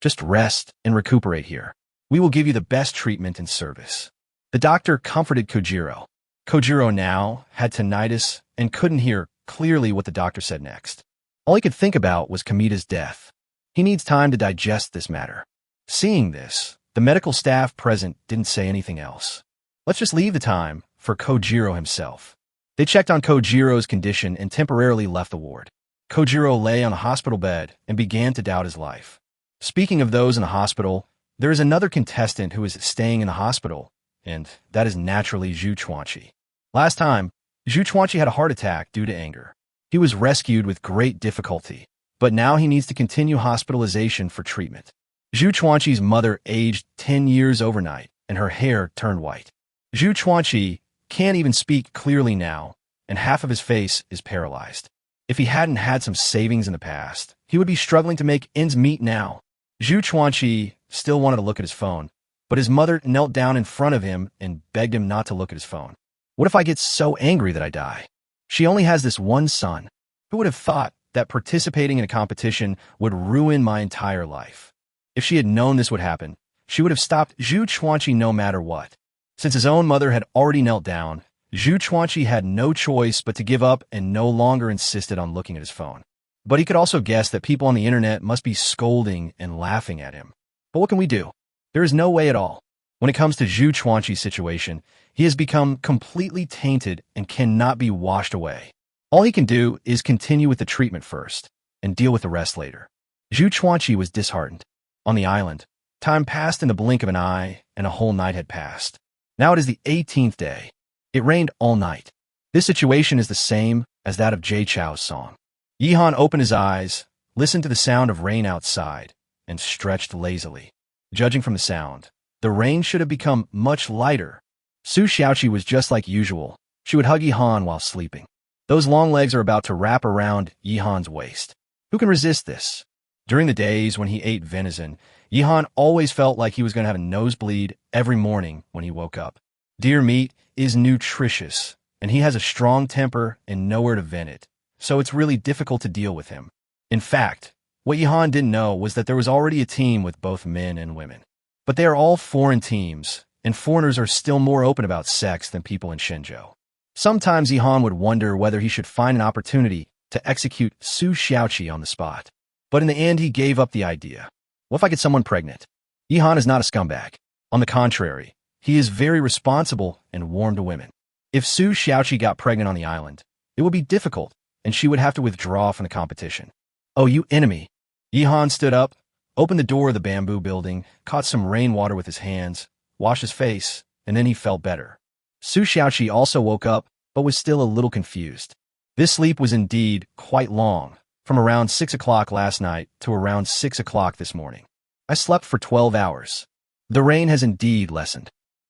Just rest and recuperate here. We will give you the best treatment and service. The doctor comforted Kojiro. Kojiro now had tinnitus and couldn't hear clearly what the doctor said next. All he could think about was Kamita's death. He needs time to digest this matter. Seeing this, the medical staff present didn't say anything else. Let's just leave the time for Kojiro himself. They checked on Kojiro's condition and temporarily left the ward. Kojiro lay on a hospital bed and began to doubt his life. Speaking of those in the hospital, there is another contestant who is staying in the hospital, and that is naturally Zhu Chuanqi. Last time, Zhu Chuanqi had a heart attack due to anger. He was rescued with great difficulty, but now he needs to continue hospitalization for treatment. Zhu Chuanqi's mother aged 10 years overnight, and her hair turned white. Zhu Chuanqi can't even speak clearly now, and half of his face is paralyzed. If he hadn't had some savings in the past, he would be struggling to make ends meet now. Zhu Chuanqi still wanted to look at his phone, but his mother knelt down in front of him and begged him not to look at his phone. What if I get so angry that I die? She only has this one son. Who would have thought that participating in a competition would ruin my entire life? If she had known this would happen, she would have stopped Zhu Chuanqi no matter what. Since his own mother had already knelt down, Zhu Chuanqi had no choice but to give up and no longer insisted on looking at his phone. But he could also guess that people on the internet must be scolding and laughing at him. But what can we do? There is no way at all. When it comes to Zhu Chuanqi's situation, he has become completely tainted and cannot be washed away. All he can do is continue with the treatment first and deal with the rest later. Zhu Chuanqi was disheartened. On the island, time passed in the blink of an eye, and a whole night had passed. Now it is the 18th day. It rained all night. This situation is the same as that of Jay Chou's song. Yihan opened his eyes, listened to the sound of rain outside, and stretched lazily. Judging from the sound, the rain should have become much lighter. Su Xiaoqi was just like usual. She would hug Yihan while sleeping. Those long legs are about to wrap around Yihan's waist. Who can resist this? During the days when he ate venison, Yihan always felt like he was going to have a nosebleed every morning when he woke up. Deer meat is nutritious, and he has a strong temper and nowhere to vent it, so it's really difficult to deal with him. In fact, what Yihan didn't know was that there was already a team with both men and women. But they are all foreign teams, and foreigners are still more open about sex than people in Shenzhou. Sometimes Yihan would wonder whether he should find an opportunity to execute Su Xiaoqi on the spot. But in the end, he gave up the idea. What if I get someone pregnant? Yihan is not a scumbag. On the contrary, he is very responsible and warm to women. If Su Xiaoqi got pregnant on the island, it would be difficult, and she would have to withdraw from the competition. Oh, you enemy! Yihan stood up, opened the door of the bamboo building, caught some rainwater with his hands, washed his face, and then he felt better. Su Xiaoqi also woke up, but was still a little confused. This sleep was indeed quite long, from around 6 o'clock last night to around 6 o'clock this morning. I slept for 12 hours. The rain has indeed lessened.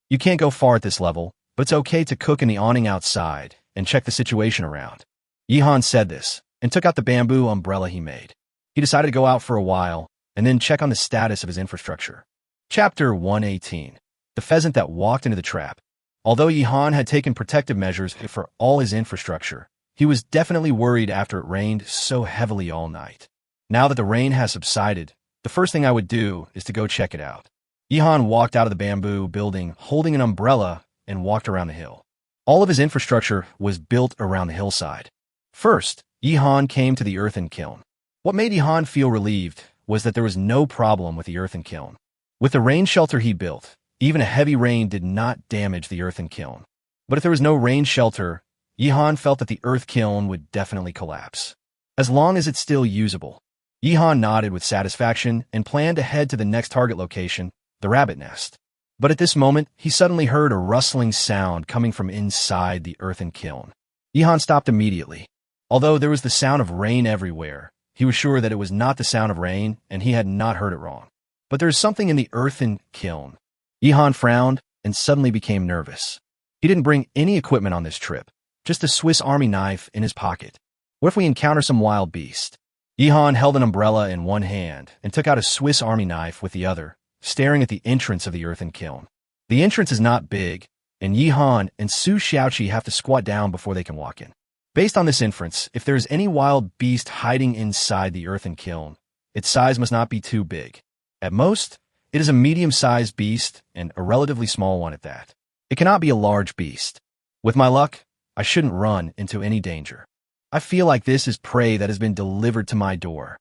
You can't go far at this level, but it's okay to cook in the awning outside and check the situation around. Yihan said this and took out the bamboo umbrella he made. He decided to go out for a while and then check on the status of his infrastructure. Chapter 118. The Pheasant That Walked into the Trap. Although Yihan had taken protective measures for all his infrastructure, He was definitely worried after it rained so heavily all night. Now that the rain has subsided, the first thing I would do is to go check it out. Yihan walked out of the bamboo building holding an umbrella and walked around the hill. All of his infrastructure was built around the hillside. First, Yihan came to the earthen kiln. What made Yihan feel relieved was that there was no problem with the earthen kiln. With the rain shelter he built, even a heavy rain did not damage the earthen kiln. But if there was no rain shelter, Yihan felt that the earth kiln would definitely collapse. As long as it's still usable. Yihan nodded with satisfaction and planned to head to the next target location, the rabbit nest. But at this moment, he suddenly heard a rustling sound coming from inside the earthen kiln. Yihan stopped immediately. Although there was the sound of rain everywhere, he was sure that it was not the sound of rain and he had not heard it wrong. But there is something in the earthen kiln. Yihan frowned and suddenly became nervous. He didn't bring any equipment on this trip, just a Swiss Army knife in his pocket. What if we encounter some wild beast? Yihan held an umbrella in one hand and took out a Swiss Army knife with the other, staring at the entrance of the earthen kiln. The entrance is not big, and Yihan and Su Xiaoqi have to squat down before they can walk in. Based on this inference, if there is any wild beast hiding inside the earthen kiln, its size must not be too big. At most, it is a medium-sized beast and a relatively small one at that. It cannot be a large beast. With my luck, I shouldn't run into any danger. I feel like this is prey that has been delivered to my door.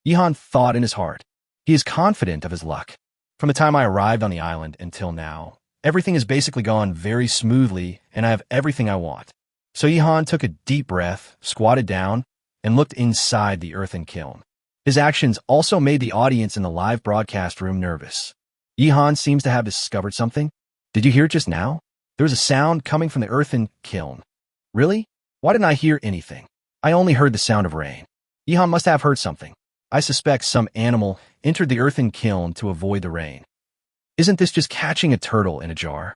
Yihan thought in his heart. He is confident of his luck. From the time I arrived on the island until now, everything has basically gone very smoothly and I have everything I want. So Yihan took a deep breath, squatted down, and looked inside the earthen kiln. His actions also made the audience in the live broadcast room nervous. Yihan seems to have discovered something. Did you hear it just now? There was a sound coming from the earthen kiln. Really? Why didn't I hear anything? I only heard the sound of rain. Yihan must have heard something. I suspect some animal entered the earthen kiln to avoid the rain. Isn't this just catching a turtle in a jar?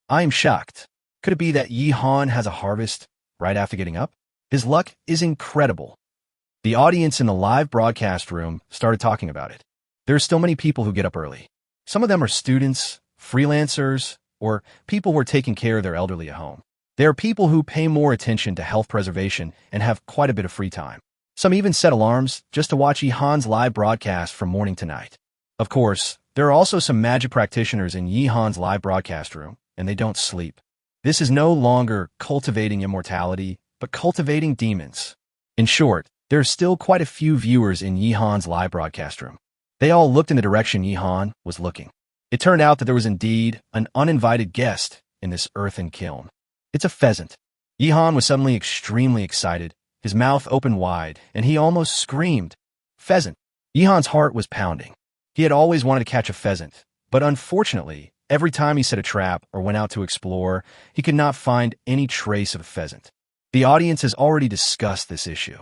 I am shocked. Could it be that Yihan has a harvest right after getting up? His luck is incredible. The audience in the live broadcast room started talking about it. There are still many people who get up early. Some of them are students, freelancers, or people who are taking care of their elderly at home. There are people who pay more attention to health preservation and have quite a bit of free time. Some even set alarms just to watch Yihan's live broadcast from morning to night. Of course, there are also some magic practitioners in Yihan's live broadcast room, and they don't sleep. This is no longer cultivating immortality, but cultivating demons. In short, there are still quite a few viewers in Yihan's live broadcast room. They all looked in the direction Yihan was looking. It turned out that there was indeed an uninvited guest in this earthen kiln. It's a pheasant. Yihan was suddenly extremely excited. His mouth opened wide, and he almost screamed. Pheasant. Yihan's heart was pounding. He had always wanted to catch a pheasant, but unfortunately, every time he set a trap or went out to explore, he could not find any trace of a pheasant. The audience has already discussed this issue.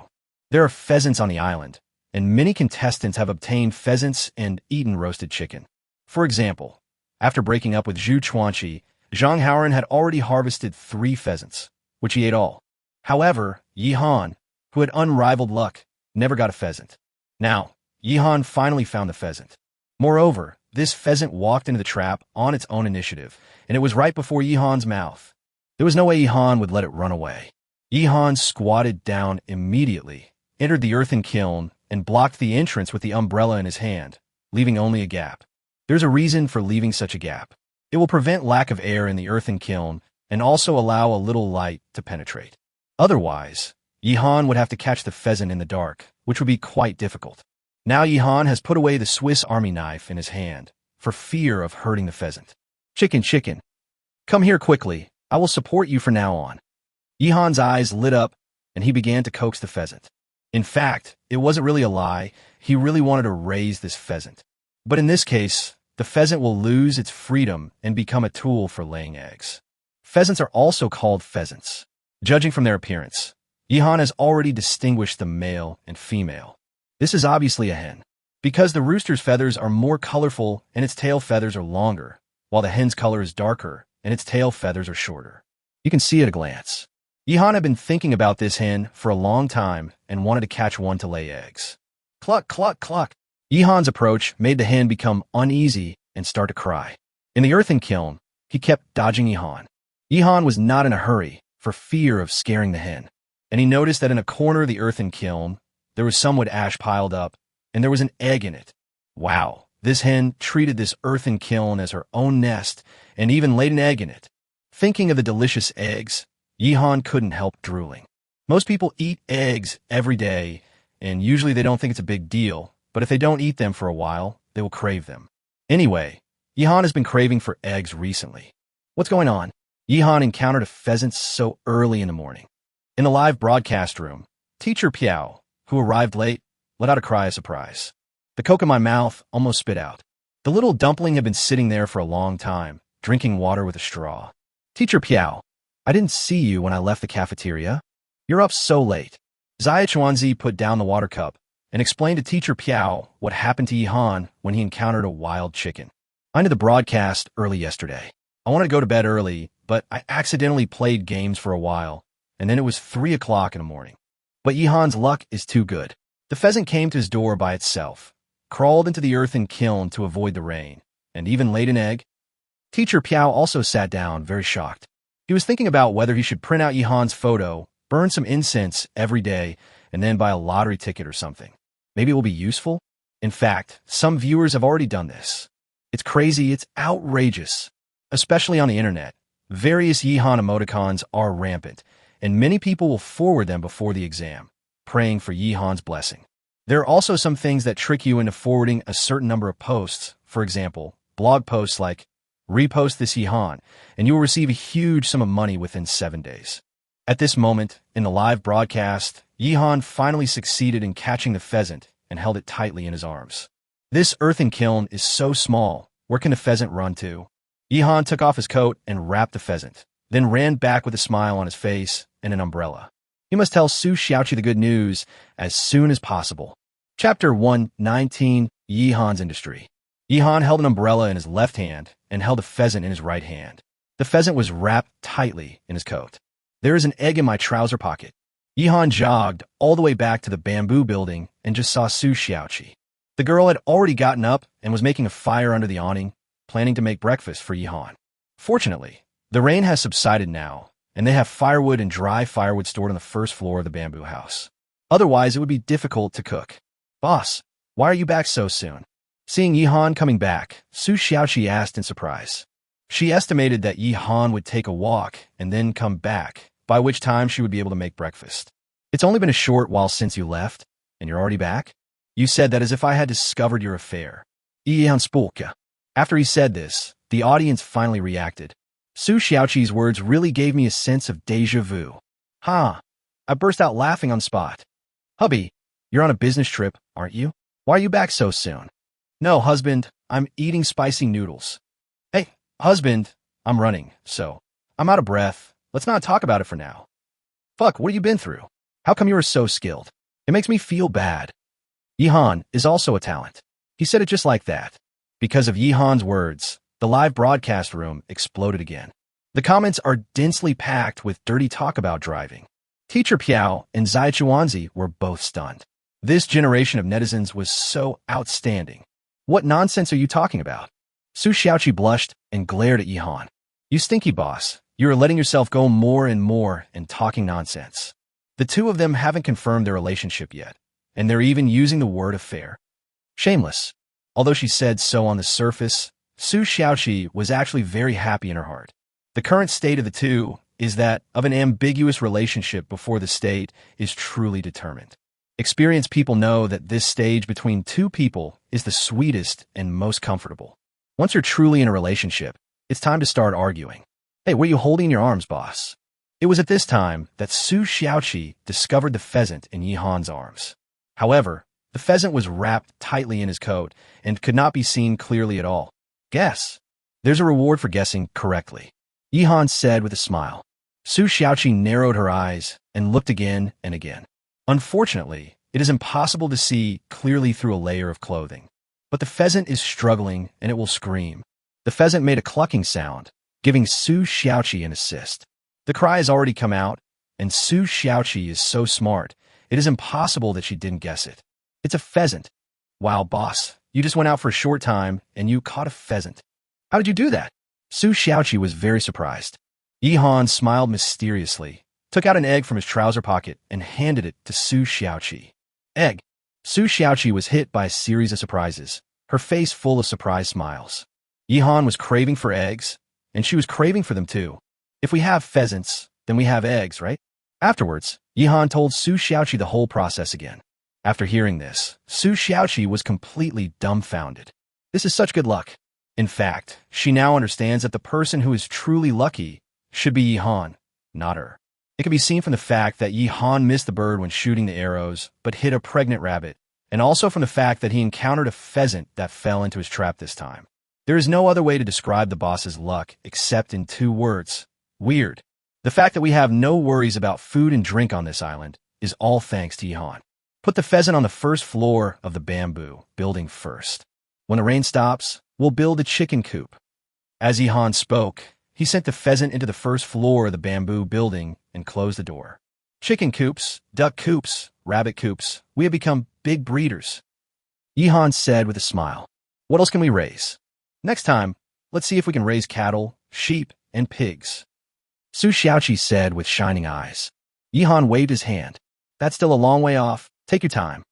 There are pheasants on the island, and many contestants have obtained pheasants and eaten roasted chicken. For example, after breaking up with Zhu Chuanqi, Zhang Haoren had already harvested 3 pheasants, which he ate all. However, Yihan, who had unrivaled luck, never got a pheasant. Now, Yihan finally found the pheasant. Moreover, this pheasant walked into the trap on its own initiative, and it was right before Yihan's mouth. There was no way Yihan would let it run away. Yihan squatted down immediately, entered the earthen kiln, and blocked the entrance with the umbrella in his hand, leaving only a gap. There's a reason for leaving such a gap. It will prevent lack of air in the earthen kiln and also allow a little light to penetrate. Otherwise, Yihan would have to catch the pheasant in the dark, which would be quite difficult. Now Yihan has put away the Swiss Army knife in his hand, for fear of hurting the pheasant. Chicken, chicken. Come here quickly. I will support you from now on. Yihan's eyes lit up, and he began to coax the pheasant. In fact, it wasn't really a lie. He really wanted to raise this pheasant. But in this case, the pheasant will lose its freedom and become a tool for laying eggs. Pheasants are also called pheasants. Judging from their appearance, Yihan has already distinguished the male and female. This is obviously a hen, because the rooster's feathers are more colorful and its tail feathers are longer, while the hen's color is darker and its tail feathers are shorter. You can see at a glance. Yihan had been thinking about this hen for a long time and wanted to catch one to lay eggs. Cluck, cluck, cluck. Yihan's approach made the hen become uneasy and start to cry. In the earthen kiln, he kept dodging Yihan. Yihan was not in a hurry, for fear of scaring the hen. and he noticed that in a corner of the earthen kiln, there was some wood ash piled up, and there was an egg in it. Wow, this hen treated this earthen kiln as her own nest, and even laid an egg in it. Thinking of the delicious eggs, Yihan couldn't help drooling. Most people eat eggs every day, and usually they don't think it's a big deal, but if they don't eat them for a while, they will crave them. Anyway, Yihan has been craving for eggs recently. What's going on? Yihan encountered a pheasant so early in the morning. In the live broadcast room, teacher Piao, who arrived late, let out a cry of surprise. The coke in my mouth almost spit out. The little dumpling had been sitting there for a long time, drinking water with a straw. Teacher Piao, I didn't see you when I left the cafeteria. You're up so late. Zaya Chuanzi put down the water cup and explained to teacher Piao what happened to Yihan when he encountered a wild chicken. I ended the broadcast early yesterday. I wanted to go to bed early, but I accidentally played games for a while, and then it was 3 o'clock in the morning. But Yihan's luck is too good. The pheasant came to his door by itself, crawled into the earthen kiln to avoid the rain, and even laid an egg. Teacher Piao also sat down, very shocked. He was thinking about whether he should print out Yihan's photo, burn some incense every day, and then buy a lottery ticket or something. Maybe it will be useful? In fact, some viewers have already done this. It's crazy, it's outrageous. Especially on the internet, various Yihan emoticons are rampant, and many people will forward them before the exam, praying for Yihan's blessing. There are also some things that trick you into forwarding a certain number of posts. For example, blog posts like, repost this Yihan, and you will receive a huge sum of money within 7 days. At this moment, in the live broadcast, Yihan finally succeeded in catching the pheasant and held it tightly in his arms. This earthen kiln is so small, where can the pheasant run to? Yihan took off his coat and wrapped the pheasant, then ran back with a smile on his face and an umbrella. He must tell Su Xiaoqi the good news as soon as possible. Chapter 119, Yihan's Industry. Yihan held an umbrella in his left hand and held a pheasant in his right hand. The pheasant was wrapped tightly in his coat. There is an egg in my trouser pocket. Yihan jogged all the way back to the bamboo building and just saw Su Xiaoqi. The girl had already gotten up and was making a fire under the awning, planning to make breakfast for Yihan. Fortunately, the rain has subsided now, and they have firewood and dry firewood stored on the first floor of the bamboo house. Otherwise, it would be difficult to cook. Boss, why are you back so soon? Seeing Yihan coming back, Su Xiaoqi asked in surprise. She estimated that Yihan would take a walk and then come back, by which time she would be able to make breakfast. It's only been a short while since you left, and you're already back? You said that as if I had discovered your affair. Yihan spoke. After he said this, the audience finally reacted. Su Xiaoqi's words really gave me a sense of déjà vu. Ha! I burst out laughing on the spot. Hubby, you're on a business trip, aren't you? Why are you back so soon? No, husband, I'm eating spicy noodles. Hey, husband, I'm running, so I'm out of breath. Let's not talk about it for now. Fuck, what have you been through? How come you are so skilled? It makes me feel bad. Yihan is also a talent. He said it just like that. Because of Yihan's words, the live broadcast room exploded again. The comments are densely packed with dirty talk about driving. Teacher Piao and Zai Chuanzi were both stunned. This generation of netizens was so outstanding. What nonsense are you talking about? Su Xiaoqi blushed and glared at Yihan. You stinky boss, you are letting yourself go more and more and talking nonsense. The two of them haven't confirmed their relationship yet, and they're even using the word affair. Shameless. Although she said so on the surface, Su Xiaoqi was actually very happy in her heart. The current state of the two is that of an ambiguous relationship before the state is truly determined. Experienced people know that this stage between two people is the sweetest and most comfortable. Once you're truly in a relationship, it's time to start arguing. Hey, what are you holding in your arms, boss? It was at this time that Su Xiaoqi discovered the pheasant in Yihan's arms. However, the pheasant was wrapped tightly in his coat and could not be seen clearly at all. Guess. There's a reward for guessing correctly, Yihan said with a smile. Su Xiaoqi narrowed her eyes and looked again and again. Unfortunately, it is impossible to see clearly through a layer of clothing. But the pheasant is struggling and it will scream. The pheasant made a clucking sound, giving Su Xiaoqi an assist. The cry has already come out, and Su Xiaoqi is so smart, it is impossible that she didn't guess it. It's a pheasant. Wow, boss, you just went out for a short time and you caught a pheasant. How did you do that? Su Xiaoqi was very surprised. Yihan smiled mysteriously took out an egg from his trouser pocket and handed it to Su Xiaoqi. Egg. Su Xiaoqi was hit by a series of surprises, her face full of surprised smiles. Yihan was craving for eggs, and she was craving for them too. If we have pheasants, then we have eggs, right? Afterwards, Yihan told Su Xiaoqi the whole process again. After hearing this, Su Xiaoqi was completely dumbfounded. This is such good luck. In fact, she now understands that the person who is truly lucky should be Yihan, not her. It can be seen from the fact that Yihan missed the bird when shooting the arrows, but hit a pregnant rabbit, and also from the fact that he encountered a pheasant that fell into his trap this time. There is no other way to describe the boss's luck except in 2 words: weird. The fact that we have no worries about food and drink on this island is all thanks to Yihan. Put the pheasant on the first floor of the bamboo building first. When the rain stops, we'll build a chicken coop. As Yihan spoke, he sent the pheasant into the first floor of the bamboo building and closed the door. Chicken coops, duck coops, rabbit coops, we have become big breeders. Yihan said with a smile. What else can we raise? Next time, let's see if we can raise cattle, sheep, and pigs. Su Xiaoqi said with shining eyes. Yihan waved his hand. That's still a long way off. Take your time.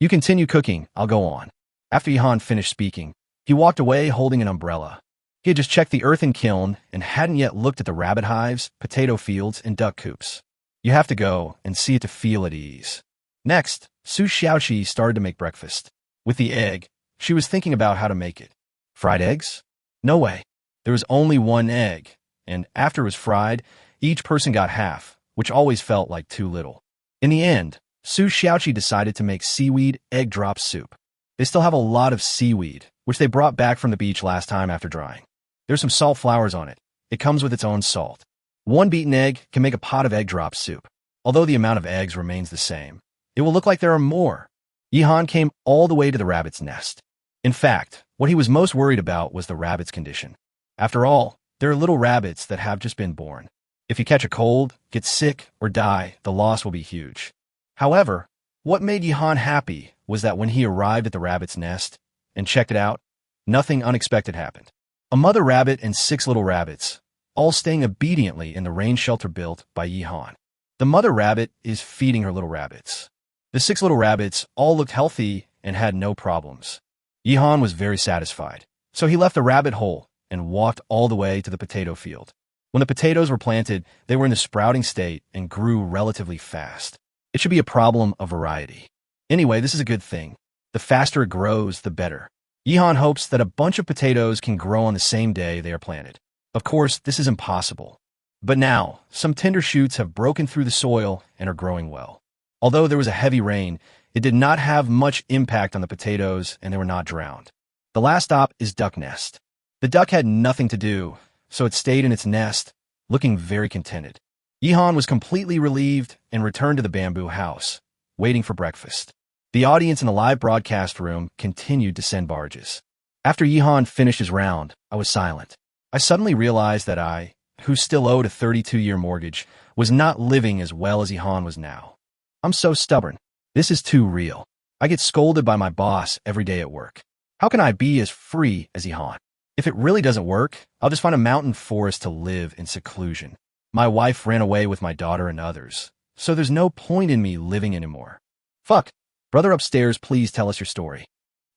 You continue cooking, I'll go on. After Yihan finished speaking, he walked away holding an umbrella. He had just checked the earthen kiln and hadn't yet looked at the rabbit hives, potato fields, and duck coops. You have to go and see it to feel at ease. Next, Su Xiaoqi started to make breakfast. With the egg, she was thinking about how to make it. Fried eggs? No way. There was only one egg, and after it was fried, each person got half, which always felt like too little. In the end, Su Xiaoqi decided to make seaweed egg drop soup. They still have a lot of seaweed, which they brought back from the beach last time after drying. There's some salt flowers on it. It comes with its own salt. 1 beaten egg can make a pot of egg drop soup. Although the amount of eggs remains the same, it will look like there are more. Yihan came all the way to the rabbit's nest. In fact, what he was most worried about was the rabbit's condition. After all, there are little rabbits that have just been born. If you catch a cold, get sick, or die, the loss will be huge. However, what made Yihan happy was that when he arrived at the rabbit's nest and checked it out, nothing unexpected happened. A mother rabbit and 6 little rabbits, all staying obediently in the rain shelter built by Yihan. The mother rabbit is feeding her little rabbits. The 6 little rabbits all looked healthy and had no problems. Yihan was very satisfied, so he left the rabbit hole and walked all the way to the potato field. When the potatoes were planted, they were in the sprouting state and grew relatively fast. It should be a problem of variety. Anyway, this is a good thing. The faster it grows, the better. Yihan hopes that a bunch of potatoes can grow on the same day they are planted. Of course, this is impossible. But now, some tender shoots have broken through the soil and are growing well. Although there was a heavy rain, it did not have much impact on the potatoes and they were not drowned. The last stop is duck nest. The duck had nothing to do, so it stayed in its nest, looking very contented. Yihan was completely relieved and returned to the bamboo house, waiting for breakfast. The audience in the live broadcast room continued to send barges. After Yihan finished his round, I was silent. I suddenly realized that I, who still owed a 32-year mortgage, was not living as well as Yihan was now. I'm so stubborn. This is too real. I get scolded by my boss every day at work. How can I be as free as Yihan? If it really doesn't work, I'll just find a mountain forest to live in seclusion. My wife ran away with my daughter and others, so there's no point in me living anymore. Fuck. Brother upstairs, please tell us your story.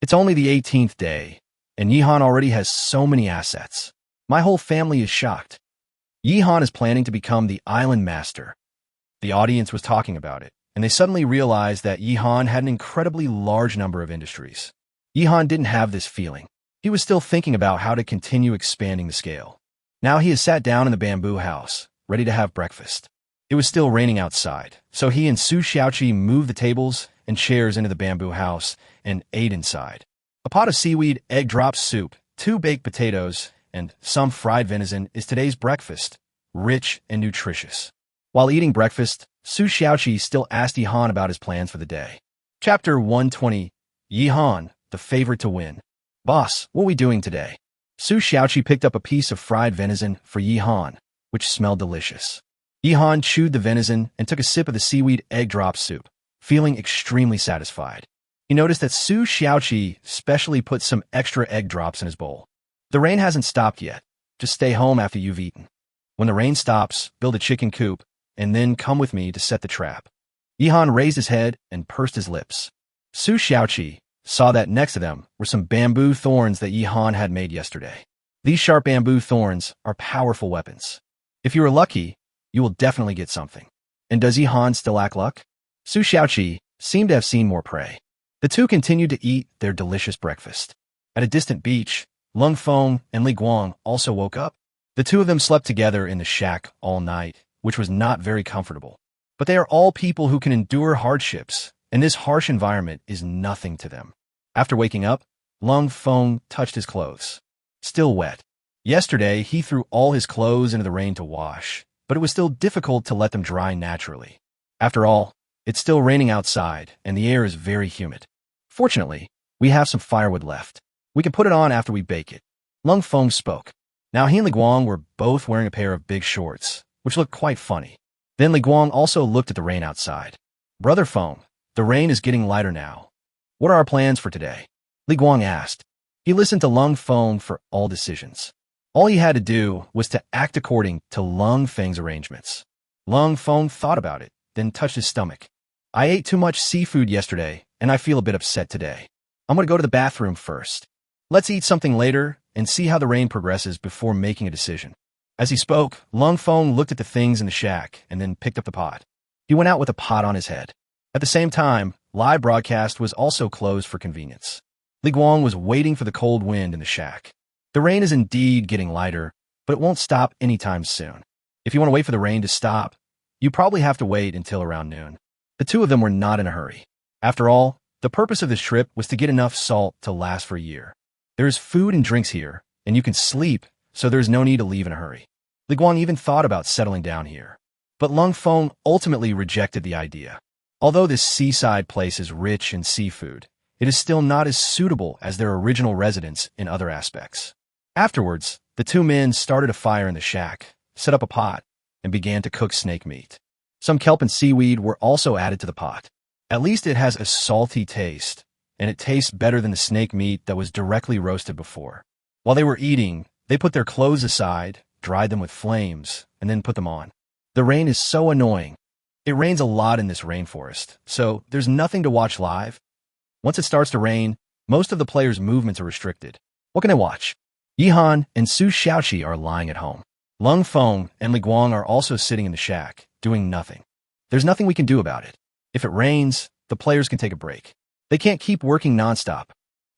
It's only the 18th day, and Yihan already has so many assets. My whole family is shocked. Yihan is planning to become the island master. The audience was talking about it, and they suddenly realized that Yihan had an incredibly large number of industries. Yihan didn't have this feeling. He was still thinking about how to continue expanding the scale. Now he has sat down in the bamboo house, ready to have breakfast. It was still raining outside, so he and Su Xiaoqi moved the tables and chairs into the bamboo house and ate inside. A pot of seaweed egg drop soup, 2 baked potatoes, and some fried venison is today's breakfast, rich and nutritious. While eating breakfast, Su Xiaoqi still asked Yihan about his plans for the day. Chapter 120. Yihan, the favorite to win. Boss, what are we doing today? Su Xiaoqi picked up a piece of fried venison for Yihan, which smelled delicious. Yihan chewed the venison and took a sip of the seaweed egg drop soup, feeling extremely satisfied. He noticed that Su Xiaoqi specially put some extra egg drops in his bowl. The rain hasn't stopped yet. Just stay home after you've eaten. When the rain stops, build a chicken coop and then come with me to set the trap. Yihan raised his head and pursed his lips. Su Xiaoqi saw that next to them were some bamboo thorns that Yihan had made yesterday. These sharp bamboo thorns are powerful weapons. If you are lucky, you will definitely get something. And does Yihan still lack luck? Su Xiaoqi seemed to have seen more prey. The two continued to eat their delicious breakfast. At a distant beach, Lung Feng and Li Guang also woke up. The two of them slept together in the shack all night, which was not very comfortable. But they are all people who can endure hardships, and this harsh environment is nothing to them. After waking up, Lung Feng touched his clothes. Still wet. Yesterday, he threw all his clothes into the rain to wash, but it was still difficult to let them dry naturally. After all, it's still raining outside, and the air is very humid. Fortunately, we have some firewood left. We can put it on after we bake it. Lung Feng spoke. Now he and Li Guang were both wearing a pair of big shorts, which looked quite funny. Then Li Guang also looked at the rain outside. Brother Feng, the rain is getting lighter now. What are our plans for today? Li Guang asked. He listened to Lung Feng for all decisions. All he had to do was to act according to Lung Feng's arrangements. Lung Feng thought about it, then touched his stomach. I ate too much seafood yesterday, and I feel a bit upset today. I'm going to go to the bathroom first. Let's eat something later and see how the rain progresses before making a decision. As he spoke, Lung Feng looked at the things in the shack and then picked up the pot. He went out with a pot on his head. At the same time, live broadcast was also closed for convenience. Li Guang was waiting for the cold wind in the shack. The rain is indeed getting lighter, but it won't stop anytime soon. If you want to wait for the rain to stop, you probably have to wait until around noon. The two of them were not in a hurry. After all, the purpose of this trip was to get enough salt to last for a year. There is food and drinks here, and you can sleep, so there is no need to leave in a hurry. Li Guang even thought about settling down here. But Lung Feng ultimately rejected the idea. Although this seaside place is rich in seafood, it is still not as suitable as their original residence in other aspects. Afterwards, the two men started a fire in the shack, set up a pot, and began to cook snake meat. Some kelp and seaweed were also added to the pot. At least it has a salty taste, and it tastes better than the snake meat that was directly roasted before. While they were eating, they put their clothes aside, dried them with flames, and then put them on. The rain is so annoying. It rains a lot in this rainforest, so there's nothing to watch live. Once it starts to rain, most of the players' movements are restricted. What can I watch? Yihan and Su Xiaoqi are lying at home. Lung Feng and Li Guang are also sitting in the shack, doing nothing. There's nothing we can do about it. If it rains, the players can take a break. They can't keep working nonstop.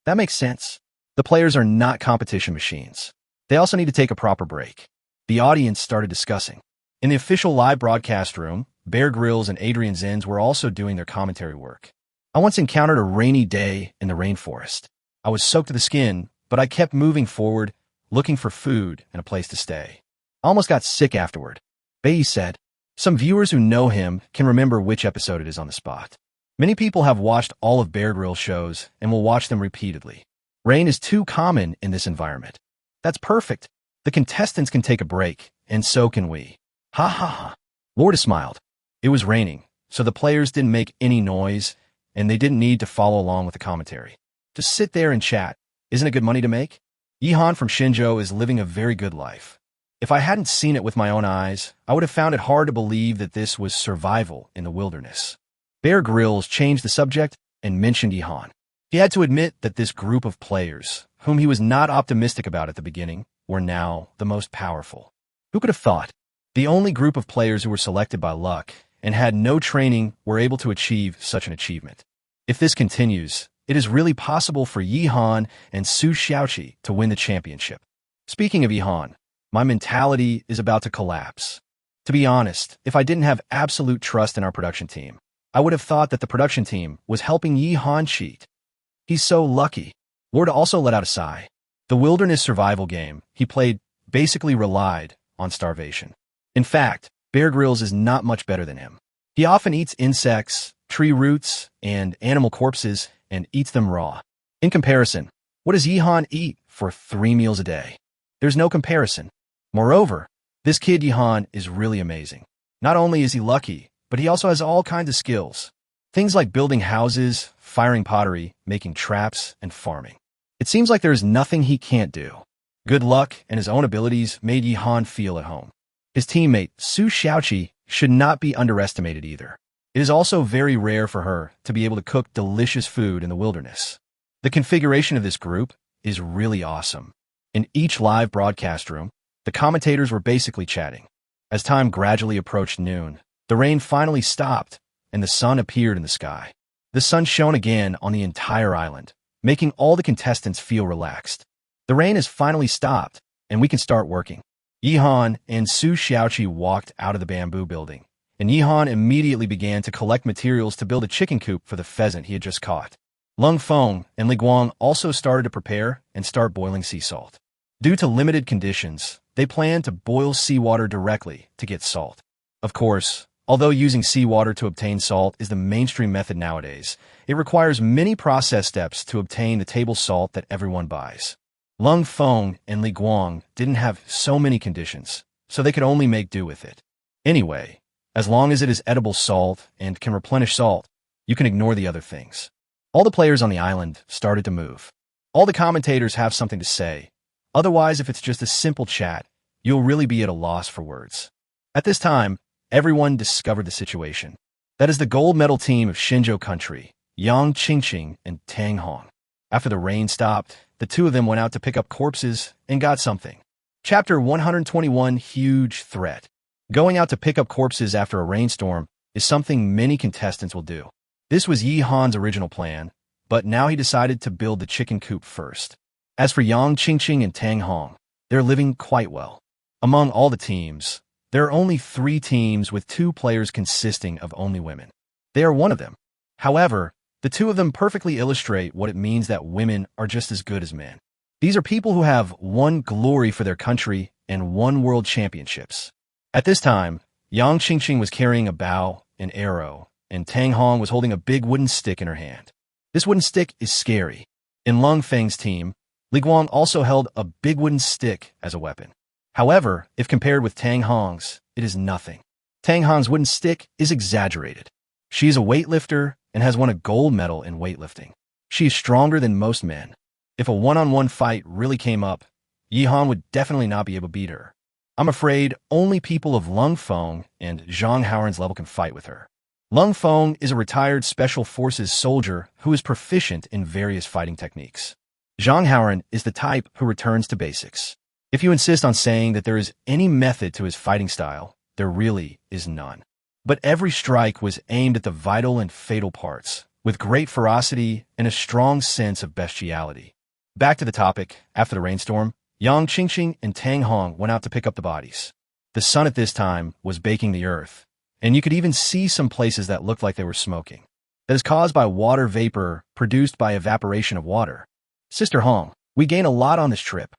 That makes sense. The players are not competition machines. They also need to take a proper break. The audience started discussing. In the official live broadcast room, Bear Grylls and Adrian Zenz were also doing their commentary work. I once encountered a rainy day in the rainforest. I was soaked to the skin, but I kept moving forward, looking for food and a place to stay. I almost got sick afterward. Bei said. Some viewers who know him can remember which episode it is on the spot. Many people have watched all of Bear Grylls shows and will watch them repeatedly. Rain is too common in this environment. That's perfect. The contestants can take a break, and so can we. Ha ha ha. Lorda smiled. It was raining, so the players didn't make any noise, and they didn't need to follow along with the commentary. Just sit there and chat. Isn't it good money to make? Yihan from Shenzhou is living a very good life. If I hadn't seen it with my own eyes, I would have found it hard to believe that this was survival in the wilderness. Bear Grylls changed the subject and mentioned Yihan. He had to admit that this group of players, whom he was not optimistic about at the beginning, were now the most powerful. Who could have thought? The only group of players who were selected by luck and had no training were able to achieve such an achievement. If this continues, it is really possible for Yihan and Su Xiaoqi to win the championship. Speaking of Yihan, my mentality is about to collapse. To be honest, if I didn't have absolute trust in our production team, I would have thought that the production team was helping Yihan cheat. He's so lucky. Lorda also let out a sigh. The wilderness survival game he played basically relied on starvation. In fact, Bear Grylls is not much better than him. He often eats insects, tree roots, and animal corpses and eats them raw. In comparison, what does Yihan eat for 3 meals a day? There's no comparison. Moreover, this kid Yihan is really amazing. Not only is he lucky, but he also has all kinds of skills. Things like building houses, firing pottery, making traps, and farming. It seems like there is nothing he can't do. Good luck and his own abilities made Yihan feel at home. His teammate, Su Xiaoqi, should not be underestimated either. It is also very rare for her to be able to cook delicious food in the wilderness. The configuration of this group is really awesome. In each live broadcast room, the commentators were basically chatting. As time gradually approached noon, the rain finally stopped and the sun appeared in the sky. The sun shone again on the entire island, making all the contestants feel relaxed. The rain has finally stopped, and we can start working. Yihan and Su Xiaoqi walked out of the bamboo building, and Yihan immediately began to collect materials to build a chicken coop for the pheasant he had just caught. Lung Feng and Li Guang also started to prepare and start boiling sea salt. Due to limited conditions, they planned to boil seawater directly to get salt. Of course, although using seawater to obtain salt is the mainstream method nowadays, it requires many process steps to obtain the table salt that everyone buys. Lung Feng and Li Guang didn't have so many conditions, so they could only make do with it. Anyway, as long as it is edible salt and can replenish salt, you can ignore the other things. All the players on the island started to move. All the commentators have something to say. Otherwise, if it's just a simple chat, you'll really be at a loss for words. At this time, everyone discovered the situation. That is the gold medal team of Shenzhou country, Yang Qingqing and Tang Hong. After the rain stopped, the two of them went out to pick up corpses and got something. Chapter 121, Huge Threat. Going out to pick up corpses after a rainstorm is something many contestants will do. This was Yi Han's original plan, but now he decided to build the chicken coop first. As for Yang Qingqing and Tang Hong, they're living quite well. Among all the teams, there are only 3 teams with 2 players consisting of only women. They are one of them. However, the 2 of them perfectly illustrate what it means that women are just as good as men. These are people who have won glory for their country and won world championships. At this time, Yang Qingqing was carrying a bow and arrow, and Tang Hong was holding a big wooden stick in her hand. This wooden stick is scary. In Lung Feng's team, Li Guang also held a big wooden stick as a weapon. However, if compared with Tang Hong's, it is nothing. Tang Hong's wooden stick is exaggerated. She is a weightlifter and has won a gold medal in weightlifting. She is stronger than most men. If a one-on-one fight really came up, Yi Han would definitely not be able to beat her. I'm afraid only people of Lung Feng and Zhang Haoran's level can fight with her. Lung Feng is a retired Special Forces soldier who is proficient in various fighting techniques. Zhang Haoran is the type who returns to basics. If you insist on saying that there is any method to his fighting style, there really is none. But every strike was aimed at the vital and fatal parts, with great ferocity and a strong sense of bestiality. Back to the topic, after the rainstorm, Yang Qingqing and Tang Hong went out to pick up the bodies. The sun at this time was baking the earth, and you could even see some places that looked like they were smoking. That is caused by water vapor produced by evaporation of water. Sister Hong, we gain a lot on this trip.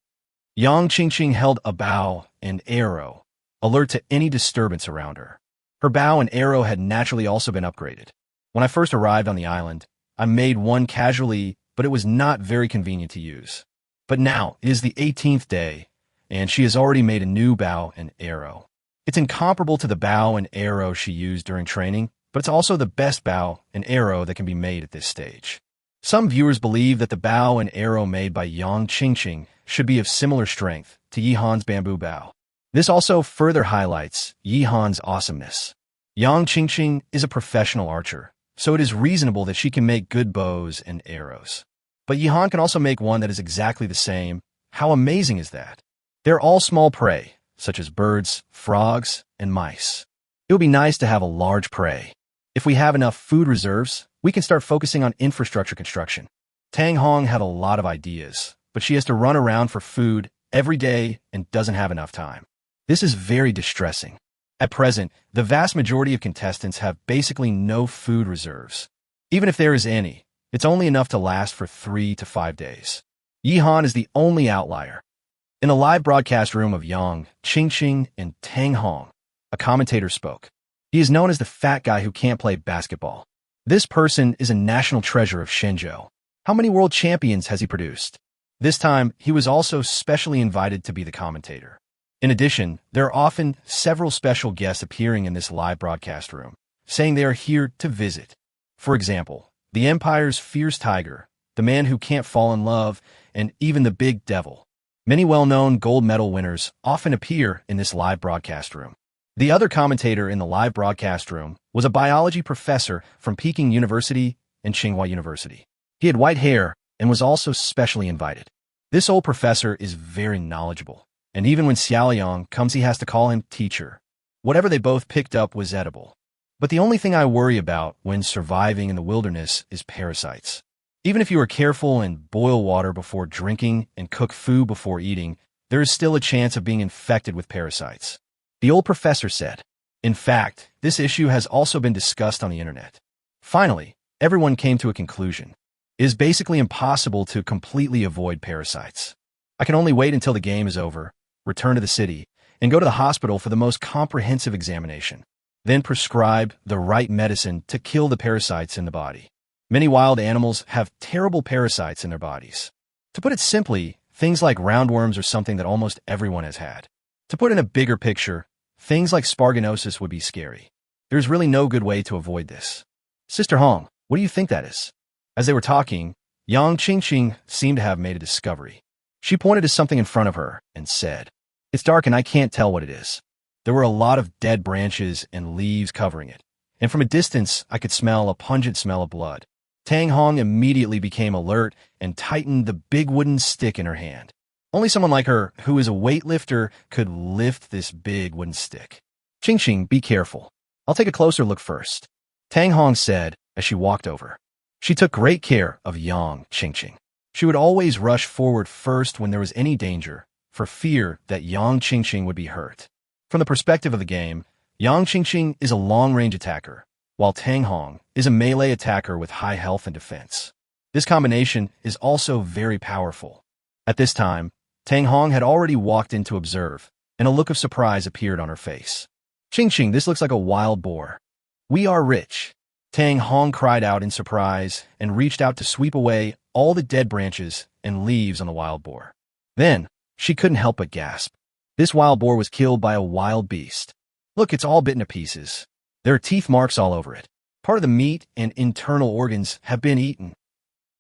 Yang Qingqing held a bow and arrow, alert to any disturbance around her. Her bow and arrow had naturally also been upgraded. When I first arrived on the island, I made one casually, but it was not very convenient to use. But now it is the 18th day, and she has already made a new bow and arrow. It's incomparable to the bow and arrow she used during training, but it's also the best bow and arrow that can be made at this stage. Some viewers believe that the bow and arrow made by Yang Qingqing should be of similar strength to Yi Han's bamboo bow. This also further highlights Yi Han's awesomeness. Yang Qingqing is a professional archer, so it is reasonable that she can make good bows and arrows. But Yi Han can also make one that is exactly the same. How amazing is that? They're all small prey, such as birds, frogs, and mice. It would be nice to have a large prey. If we have enough food reserves, we can start focusing on infrastructure construction. Tang Hong had a lot of ideas, but she has to run around for food every day and doesn't have enough time. This is very distressing. At present, the vast majority of contestants have basically no food reserves. Even if there is any, it's only enough to last for 3 to 5 days. Yi Han is the only outlier. In a live broadcast room of Yang Qingqing and Tang Hong, a commentator spoke. He is known as the fat guy who can't play basketball. This person is a national treasure of Shenzhou. How many world champions has he produced? This time, he was also specially invited to be the commentator. In addition, there are often several special guests appearing in this live broadcast room, saying they are here to visit. For example, the Empire's fierce tiger, the man who can't fall in love, and even the big devil. Many well-known gold medal winners often appear in this live broadcast room. The other commentator in the live broadcast room was a biology professor from Peking University and Tsinghua University. He had white hair and was also specially invited. This old professor is very knowledgeable, and even when Xiaoliang comes, he has to call him teacher. Whatever they both picked up was edible. But the only thing I worry about when surviving in the wilderness is parasites. Even if you are careful and boil water before drinking and cook food before eating, there is still a chance of being infected with parasites. The old professor said. In fact, this issue has also been discussed on the internet. Finally, everyone came to a conclusion. It is basically impossible to completely avoid parasites. I can only wait until the game is over, return to the city, and go to the hospital for the most comprehensive examination. Then prescribe the right medicine to kill the parasites in the body. Many wild animals have terrible parasites in their bodies. To put it simply, things like roundworms are something that almost everyone has had. To put in a bigger picture, things like sparganosis would be scary. There's really no good way to avoid this. Sister Hong, what do you think that is? As they were talking, Yang Qingqing seemed to have made a discovery. She pointed to something in front of her and said, "It's dark and I can't tell what it is." There were a lot of dead branches and leaves covering it, and from a distance I could smell a pungent smell of blood. Tang Hong immediately became alert and tightened the big wooden stick in her hand. Only someone like her, who is a weightlifter, could lift this big wooden stick. "Qingqing, be careful. I'll take a closer look first," Tang Hong said as she walked over. She took great care of Yang Qingqing. She would always rush forward first when there was any danger, for fear that Yang Qingqing would be hurt. From the perspective of the game, Yang Qingqing is a long-range attacker, while Tang Hong is a melee attacker with high health and defense. This combination is also very powerful. At this time, Tang Hong had already walked in to observe, and a look of surprise appeared on her face. "Qingqing, this looks like a wild boar." "We are rich," Tang Hong cried out in surprise and reached out to sweep away all the dead branches and leaves on the wild boar. Then, she couldn't help but gasp. This wild boar was killed by a wild beast. Look, it's all bitten to pieces. There are teeth marks all over it. Part of the meat and internal organs have been eaten.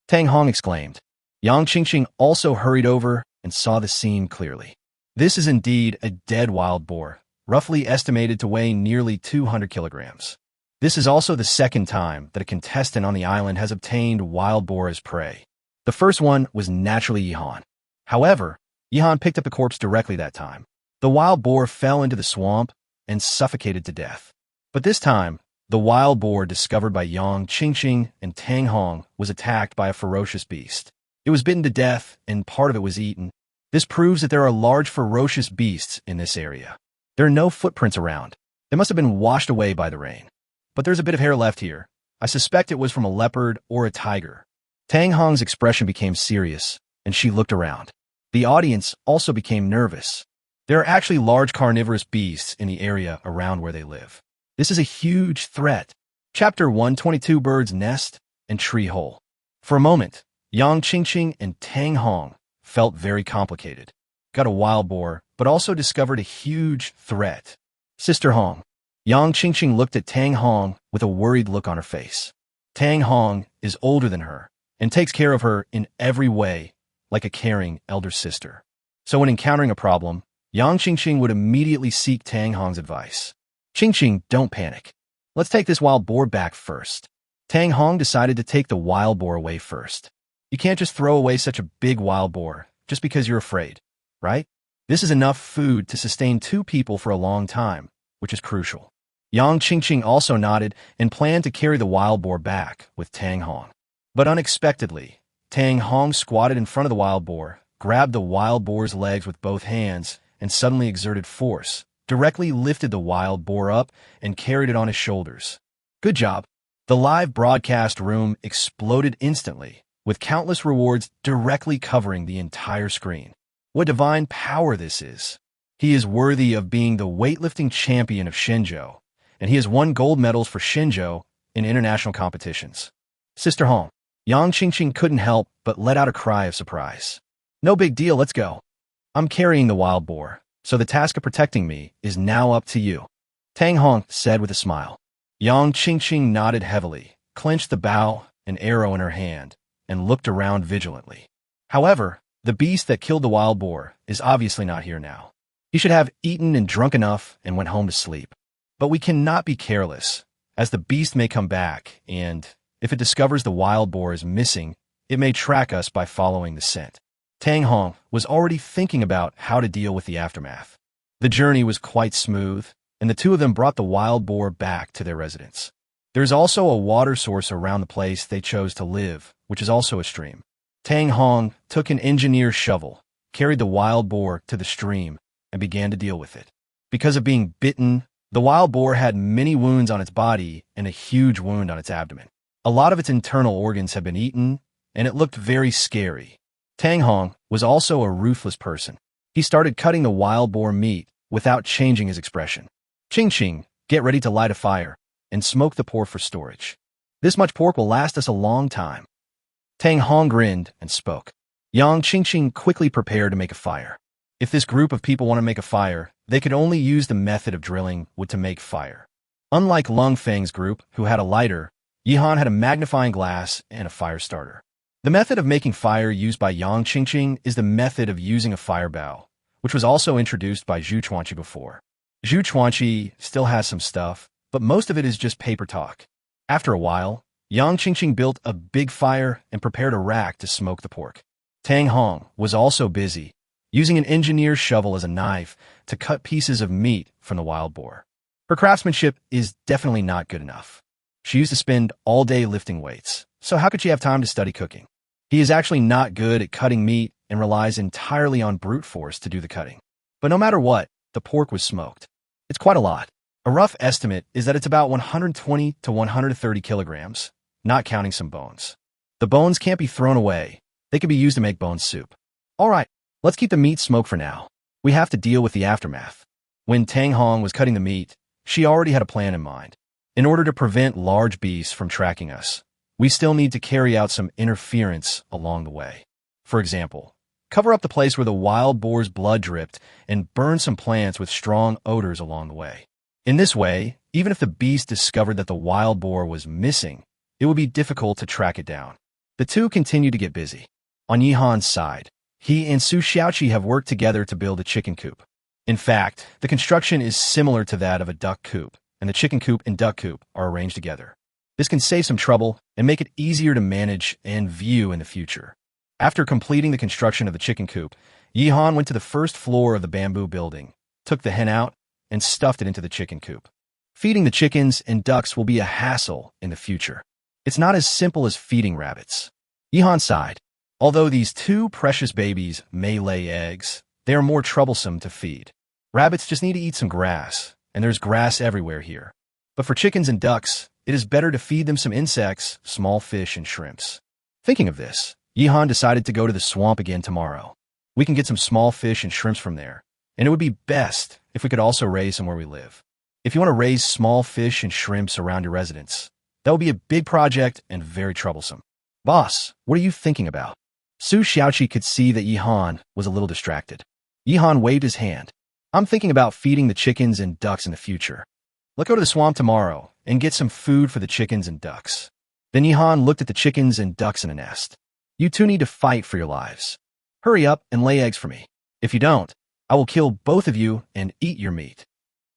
Tang Hong exclaimed. Yang Qingqing also hurried over and saw the scene clearly. This is indeed a dead wild boar, roughly estimated to weigh nearly 200 kilograms. This is also the second time that a contestant on the island has obtained wild boar as prey. The first one was naturally Yihan. However, Yihan picked up the corpse directly that time. The wild boar fell into the swamp and suffocated to death. But this time, the wild boar discovered by Yang Qingqing and Tang Hong was attacked by a ferocious beast. It was bitten to death, and part of it was eaten. This proves that there are large ferocious beasts in this area. There are no footprints around. They must have been washed away by the rain. But there's a bit of hair left here. I suspect it was from a leopard or a tiger. Tang Hong's expression became serious, and she looked around. The audience also became nervous. There are actually large carnivorous beasts in the area around where they live. This is a huge threat. Chapter 122, Bird's Nest and Tree Hole. For a moment, Yang Qingqing and Tang Hong felt very complicated. Got a wild boar, but also discovered a huge threat. Sister Hong. Yang Qingqing looked at Tang Hong with a worried look on her face. Tang Hong is older than her and takes care of her in every way, like a caring elder sister. So when encountering a problem, Yang Qingqing would immediately seek Tang Hong's advice. Qingqing, don't panic. Let's take this wild boar back first. Tang Hong decided to take the wild boar away first. You can't just throw away such a big wild boar just because you're afraid, right? This is enough food to sustain 2 people for a long time, which is crucial. Yang Qingqing also nodded and planned to carry the wild boar back with Tang Hong. But unexpectedly, Tang Hong squatted in front of the wild boar, grabbed the wild boar's legs with both hands, and suddenly exerted force, directly lifted the wild boar up and carried it on his shoulders. Good job. The live broadcast room exploded instantly, with countless rewards directly covering the entire screen. What divine power this is. He is worthy of being the weightlifting champion of Shenzhou, and he has won gold medals for Shenzhou in international competitions. Sister Hong. Yang Qingqing couldn't help but let out a cry of surprise. No big deal, let's go. I'm carrying the wild boar, so the task of protecting me is now up to you, Tang Hong said with a smile. Yang Qingqing nodded heavily, clenched the bow and arrow in her hand, and looked around vigilantly. However, the beast that killed the wild boar is obviously not here now. He should have eaten and drunk enough and went home to sleep. But we cannot be careless, as the beast may come back, and if it discovers the wild boar is missing, it may track us by following the scent. Tang Hong was already thinking about how to deal with the aftermath. The journey was quite smooth, and the two of them brought the wild boar back to their residence. There is also a water source around the place they chose to live, which is also a stream. Tang Hong took an engineer's shovel, carried the wild boar to the stream, and began to deal with it. Because of being bitten, the wild boar had many wounds on its body and a huge wound on its abdomen. A lot of its internal organs had been eaten, and it looked very scary. Tang Hong was also a ruthless person. He started cutting the wild boar meat without changing his expression. Ching Ching, get ready to light a fire and smoke the pork for storage. This much pork will last us a long time. Tang Hong grinned and spoke. Yang Ching Ching quickly prepared to make a fire. If this group of people want to make a fire, they could only use the method of drilling wood to make fire. Unlike Lung Feng's group, who had a lighter, Yihan had a magnifying glass and a fire starter. The method of making fire used by Yang Qingqing is the method of using a fire bow, which was also introduced by Zhu Chuanqi before. Zhu Chuanqi still has some stuff, but most of it is just paper talk. After a while, Yang Qingqing built a big fire and prepared a rack to smoke the pork. Tang Hong was also busy, using an engineer's shovel as a knife to cut pieces of meat from the wild boar. Her craftsmanship is definitely not good enough. She used to spend all day lifting weights, so how could she have time to study cooking? He is actually not good at cutting meat and relies entirely on brute force to do the cutting. But no matter what, the pork was smoked. It's quite a lot. A rough estimate is that it's about 120 to 130 kilograms, not counting some bones. The bones can't be thrown away. They can be used to make bone soup. All right, let's keep the meat smoked for now. We have to deal with the aftermath. When Tang Hong was cutting the meat, she already had a plan in mind. In order to prevent large beasts from tracking us, we still need to carry out some interference along the way. For example, cover up the place where the wild boar's blood dripped and burn some plants with strong odors along the way. In this way, even if the beast discovered that the wild boar was missing, it would be difficult to track it down. The two continue to get busy. On Yihan's side, he and Su Xiaoqi have worked together to build a chicken coop. In fact, the construction is similar to that of a duck coop, and the chicken coop and duck coop are arranged together. This can save some trouble and make it easier to manage and view in the future. After completing the construction of the chicken coop, Yihan went to the first floor of the bamboo building, took the hen out, and stuffed it into the chicken coop. Feeding the chickens and ducks will be a hassle in the future. It's not as simple as feeding rabbits. Yihan sighed. Although these two precious babies may lay eggs, they are more troublesome to feed. Rabbits just need to eat some grass, and there's grass everywhere here. But for chickens and ducks, it is better to feed them some insects, small fish, and shrimps. Thinking of this, Yihan decided to go to the swamp again tomorrow. We can get some small fish and shrimps from there, and it would be best if we could also raise them where we live. If you want to raise small fish and shrimps around your residence, that would be a big project and very troublesome. Boss, what are you thinking about? Su Xiaoqi could see that Yihan was a little distracted. Yihan waved his hand. I'm thinking about feeding the chickens and ducks in the future. Let's go to the swamp tomorrow and get some food for the chickens and ducks. Then Yihan looked at the chickens and ducks in a nest. You two need to fight for your lives. Hurry up and lay eggs for me. If you don't, I will kill both of you and eat your meat.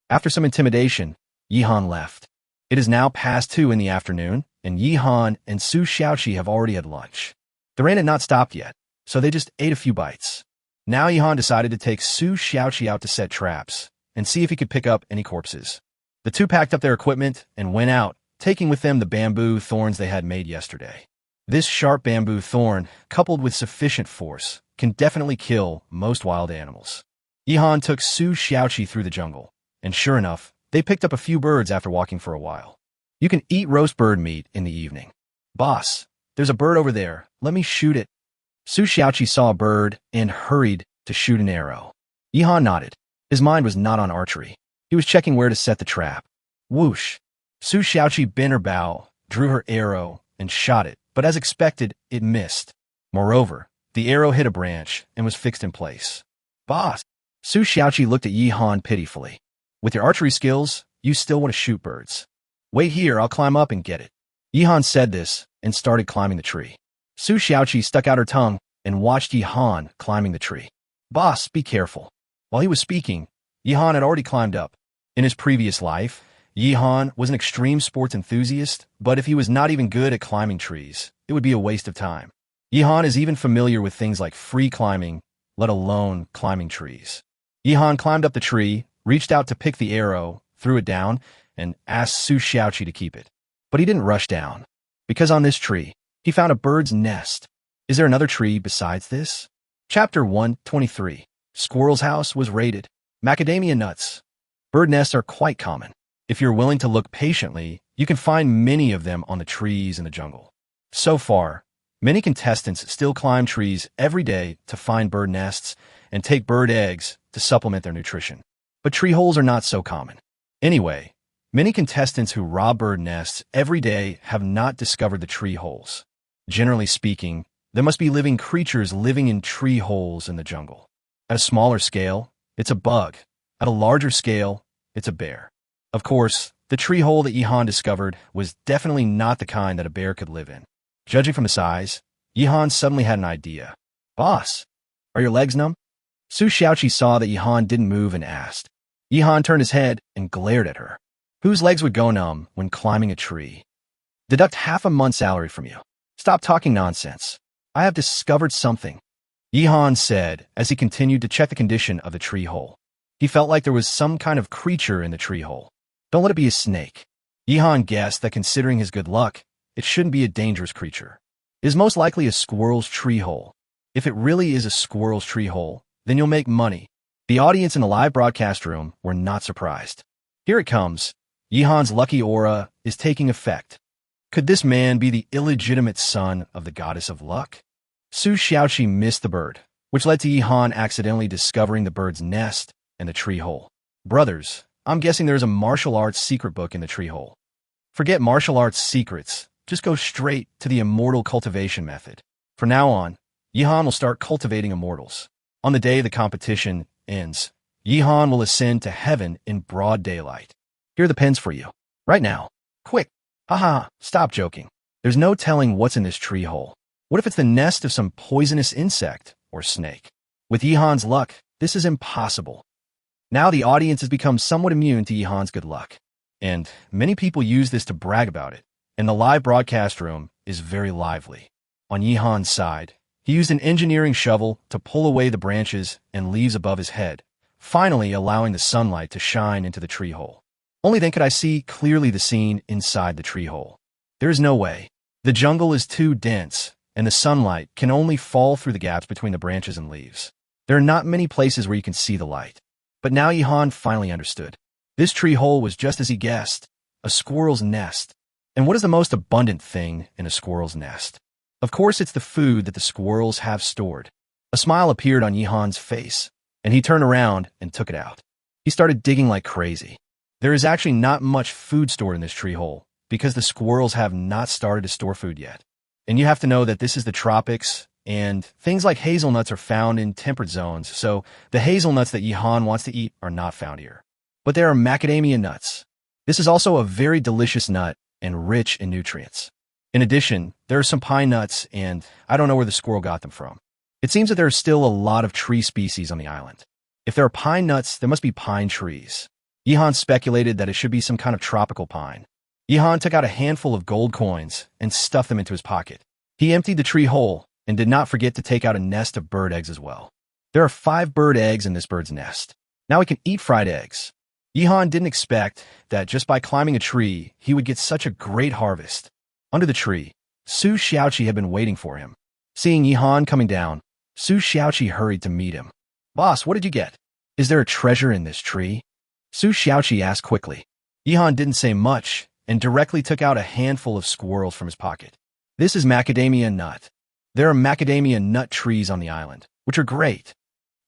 After some intimidation, Yihan left. It is now past 2 in the afternoon, and Yihan and Su Xiaoqi have already had lunch. The rain had not stopped yet, so they just ate a few bites. Now Yihan decided to take Su Xiaoqi out to set traps and see if he could pick up any corpses. The two packed up their equipment and went out, taking with them the bamboo thorns they had made yesterday. This sharp bamboo thorn, coupled with sufficient force, can definitely kill most wild animals. Yihan took Su Xiaoqi through the jungle, and sure enough, they picked up a few birds after walking for a while. You can eat roast bird meat in the evening. Boss, there's a bird over there. Let me shoot it. Su Xiaoqi saw a bird and hurried to shoot an arrow. Yihan nodded. His mind was not on archery. He was checking where to set the trap. Whoosh! Su Xiaoqi bent her bow, drew her arrow, and shot it, but as expected, it missed. Moreover, the arrow hit a branch and was fixed in place. Boss! Su Xiaoqi looked at Yihan pitifully. With your archery skills, you still want to shoot birds. Wait here, I'll climb up and get it. Yihan said this and started climbing the tree. Su Xiaoqi stuck out her tongue and watched Yihan climbing the tree. Boss, be careful. While he was speaking, Yihan had already climbed up. In his previous life, Yihan was an extreme sports enthusiast, but if he was not even good at climbing trees, it would be a waste of time. Yihan is even familiar with things like free climbing, let alone climbing trees. Yihan climbed up the tree, reached out to pick the arrow, threw it down, and asked Su Xiaoqi to keep it. But he didn't rush down, because on this tree, he found a bird's nest. Is there another tree besides this? Chapter 123. Squirrel's house was raided. Macadamia nuts. Bird nests are quite common. If you're willing to look patiently, you can find many of them on the trees in the jungle. So far, many contestants still climb trees every day to find bird nests and take bird eggs to supplement their nutrition. But tree holes are not so common. Anyway, many contestants who rob bird nests every day have not discovered the tree holes. Generally speaking, there must be living creatures living in tree holes in the jungle. At a smaller scale, it's a bug. At a larger scale, it's a bear. Of course, the tree hole that Yihan discovered was definitely not the kind that a bear could live in. Judging from the size, Yihan suddenly had an idea. Boss, are your legs numb? Su Xiaoqi saw that Yihan didn't move and asked. Yihan turned his head and glared at her. Whose legs would go numb when climbing a tree? Deduct half a month's salary from you. Stop talking nonsense. I have discovered something, Yihan said as he continued to check the condition of the tree hole. He felt like there was some kind of creature in the tree hole. Don't let it be a snake. Yihan guessed that considering his good luck, it shouldn't be a dangerous creature. It is most likely a squirrel's tree hole. If it really is a squirrel's tree hole, then you'll make money. The audience in the live broadcast room were not surprised. Here it comes. Yihan's lucky aura is taking effect. Could this man be the illegitimate son of the goddess of luck? Su Xiaoqi missed the bird, which led to Yihan accidentally discovering the bird's nest and the tree hole. Brothers, I'm guessing there's a martial arts secret book in the tree hole. Forget martial arts secrets. Just go straight to the immortal cultivation method. From now on, Yihan will start cultivating immortals. On the day the competition ends, Yihan will ascend to heaven in broad daylight. Here are the pens for you. Right now. Quick. Haha, stop joking. There's no telling what's in this tree hole. What if it's the nest of some poisonous insect or snake? With Yihan's luck, this is impossible. Now the audience has become somewhat immune to Yihan's good luck. And many people use this to brag about it. And the live broadcast room is very lively. On Yihan's side, he used an engineering shovel to pull away the branches and leaves above his head, finally allowing the sunlight to shine into the tree hole. Only then could I see clearly the scene inside the tree hole. There is no way. The jungle is too dense, and the sunlight can only fall through the gaps between the branches and leaves. There are not many places where you can see the light. But now Yihan finally understood. This tree hole was just as he guessed, a squirrel's nest. And what is the most abundant thing in a squirrel's nest? Of course, it's the food that the squirrels have stored. A smile appeared on Yihan's face, and he turned around and took it out. He started digging like crazy. There is actually not much food stored in this tree hole, because the squirrels have not started to store food yet. And you have to know that this is the tropics, and things like hazelnuts are found in temperate zones, so the hazelnuts that Yihan wants to eat are not found here. But there are macadamia nuts. This is also a very delicious nut and rich in nutrients. In addition, there are some pine nuts, and I don't know where the squirrel got them from. It seems that there are still a lot of tree species on the island. If there are pine nuts, there must be pine trees. Yihan speculated that it should be some kind of tropical pine. Yihan took out a handful of gold coins and stuffed them into his pocket. He emptied the tree hole and did not forget to take out a nest of bird eggs as well. There are 5 bird eggs in this bird's nest. Now he can eat fried eggs. Yihan didn't expect that just by climbing a tree, he would get such a great harvest. Under the tree, Su Xiaoqi had been waiting for him. Seeing Yihan coming down, Su Xiaoqi hurried to meet him. Boss, what did you get? Is there a treasure in this tree? Su Xiaoqi asked quickly. Yihan didn't say much and directly took out a handful of squirrels from his pocket. This is macadamia nut. There are macadamia nut trees on the island, which are great.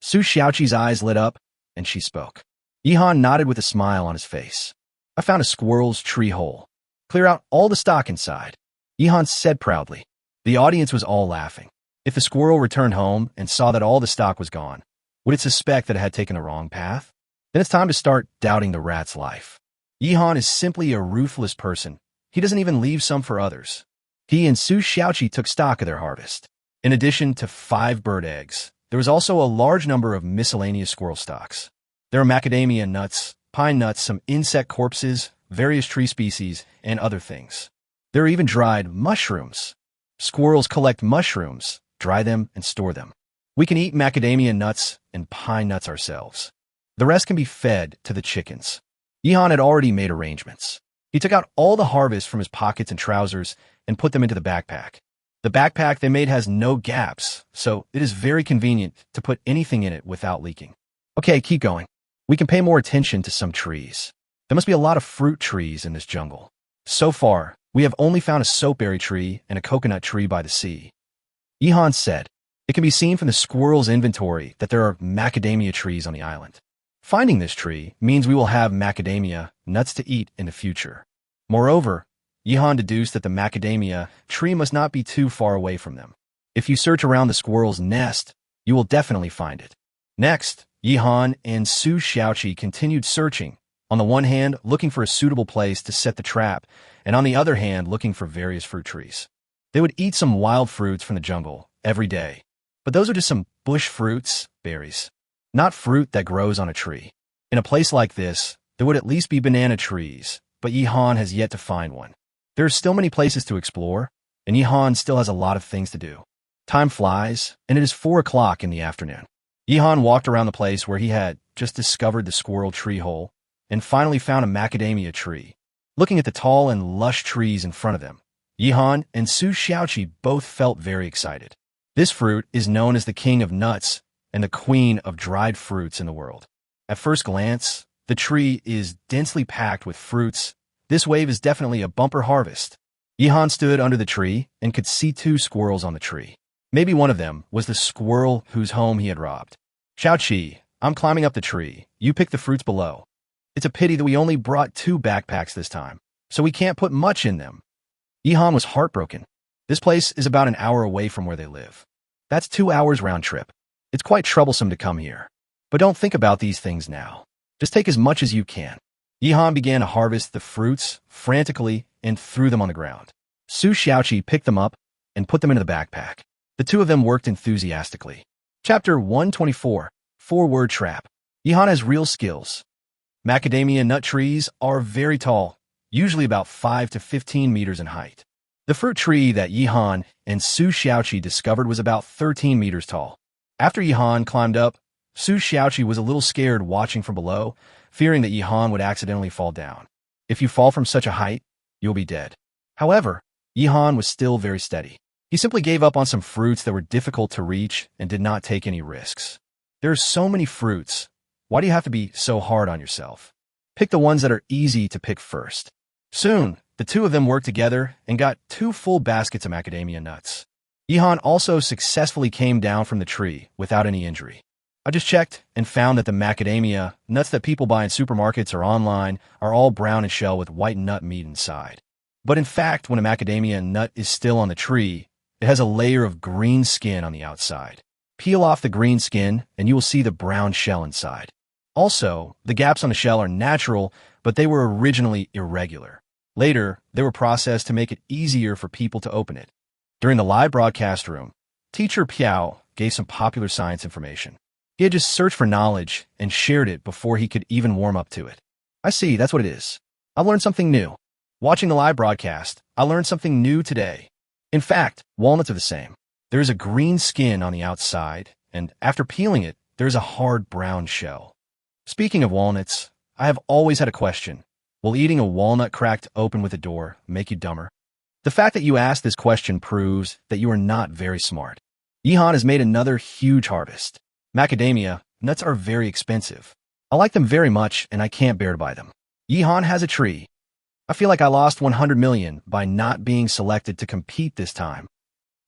Su Xiaoqi's eyes lit up, and she spoke. Yihan nodded with a smile on his face. I found a squirrel's tree hole. Clear out all the stock inside. Yihan said proudly. The audience was all laughing. If the squirrel returned home and saw that all the stock was gone, would it suspect that it had taken the wrong path? Then it's time to start doubting the rat's life. Yihan is simply a ruthless person. He doesn't even leave some for others. He and Su Xiaoqi took stock of their harvest. In addition to 5 bird eggs, there was also a large number of miscellaneous squirrel stalks. There are macadamia nuts, pine nuts, some insect corpses, various tree species, and other things. There are even dried mushrooms. Squirrels collect mushrooms, dry them, and store them. We can eat macadamia nuts and pine nuts ourselves. The rest can be fed to the chickens. Yihan had already made arrangements. He took out all the harvest from his pockets and trousers and put them into the backpack. The backpack they made has no gaps, so it is very convenient to put anything in it without leaking. Okay, keep going. We can pay more attention to some trees. There must be a lot of fruit trees in this jungle. So far, we have only found a soapberry tree and a coconut tree by the sea. Yihan said, it can be seen from the squirrel's inventory that there are macadamia trees on the island. Finding this tree means we will have macadamia nuts to eat in the future. Moreover, Yihan deduced that the macadamia tree must not be too far away from them. If you search around the squirrel's nest, you will definitely find it. Next, Yihan and Su Xiaoqi continued searching, on the one hand looking for a suitable place to set the trap, and on the other hand looking for various fruit trees. They would eat some wild fruits from the jungle every day, but those are just some bush fruits, berries, not fruit that grows on a tree. In a place like this, there would at least be banana trees, but Yihan has yet to find one. There are still many places to explore, and Yihan still has a lot of things to do. Time flies, and it is 4 o'clock in the afternoon. Yihan walked around the place where he had just discovered the squirrel tree hole, and finally found a macadamia tree. Looking at the tall and lush trees in front of them, Yihan and Su Xiaoqi both felt very excited. This fruit is known as the king of nuts and the queen of dried fruits in the world. At first glance, the tree is densely packed with fruits. This wave is definitely a bumper harvest. Yihan stood under the tree and could see 2 squirrels on the tree. Maybe one of them was the squirrel whose home he had robbed. Xiaoqi, I'm climbing up the tree. You pick the fruits below. It's a pity that we only brought 2 backpacks this time, so we can't put much in them. Yihan was heartbroken. This place is about an hour away from where they live. That's 2 hours round trip. It's quite troublesome to come here. But don't think about these things now. Just take as much as you can. Yihan began to harvest the fruits frantically and threw them on the ground. Su Xiaoqi picked them up and put them into the backpack. The 2 of them worked enthusiastically. Chapter 124, 4-Word Trap. Yihan has real skills. Macadamia nut trees are very tall, usually about 5 to 15 meters in height. The fruit tree that Yihan and Su Xiaoqi discovered was about 13 meters tall. After Yihan climbed up, Su Xiaoqi was a little scared watching from below, fearing that Yihan would accidentally fall down. If you fall from such a height, you'll be dead. However, Yihan was still very steady. He simply gave up on some fruits that were difficult to reach and did not take any risks. There are so many fruits. Why do you have to be so hard on yourself? Pick the ones that are easy to pick first. Soon, the 2 of them worked together and got 2 full baskets of macadamia nuts. Yihan also successfully came down from the tree without any injury. I just checked and found that the macadamia nuts that people buy in supermarkets or online are all brown in shell with white nut meat inside. But in fact, when a macadamia nut is still on the tree, it has a layer of green skin on the outside. Peel off the green skin and you will see the brown shell inside. Also, the gaps on the shell are natural, but they were originally irregular. Later, they were processed to make it easier for people to open it. During the live broadcast room, Teacher Piao gave some popular science information. He had just searched for knowledge and shared it before he could even warm up to it. I see, that's what it is. I learned something new. Watching the live broadcast, I learned something new today. In fact, walnuts are the same. There is a green skin on the outside, and after peeling it, there is a hard brown shell. Speaking of walnuts, I have always had a question. Will eating a walnut cracked open with a door make you dumber? The fact that you asked this question proves that you are not very smart. Yihan has made another huge harvest. Macadamia nuts are very expensive. I like them very much and I can't bear to buy them. Yihan has a tree. I feel like I lost 100 million by not being selected to compete this time.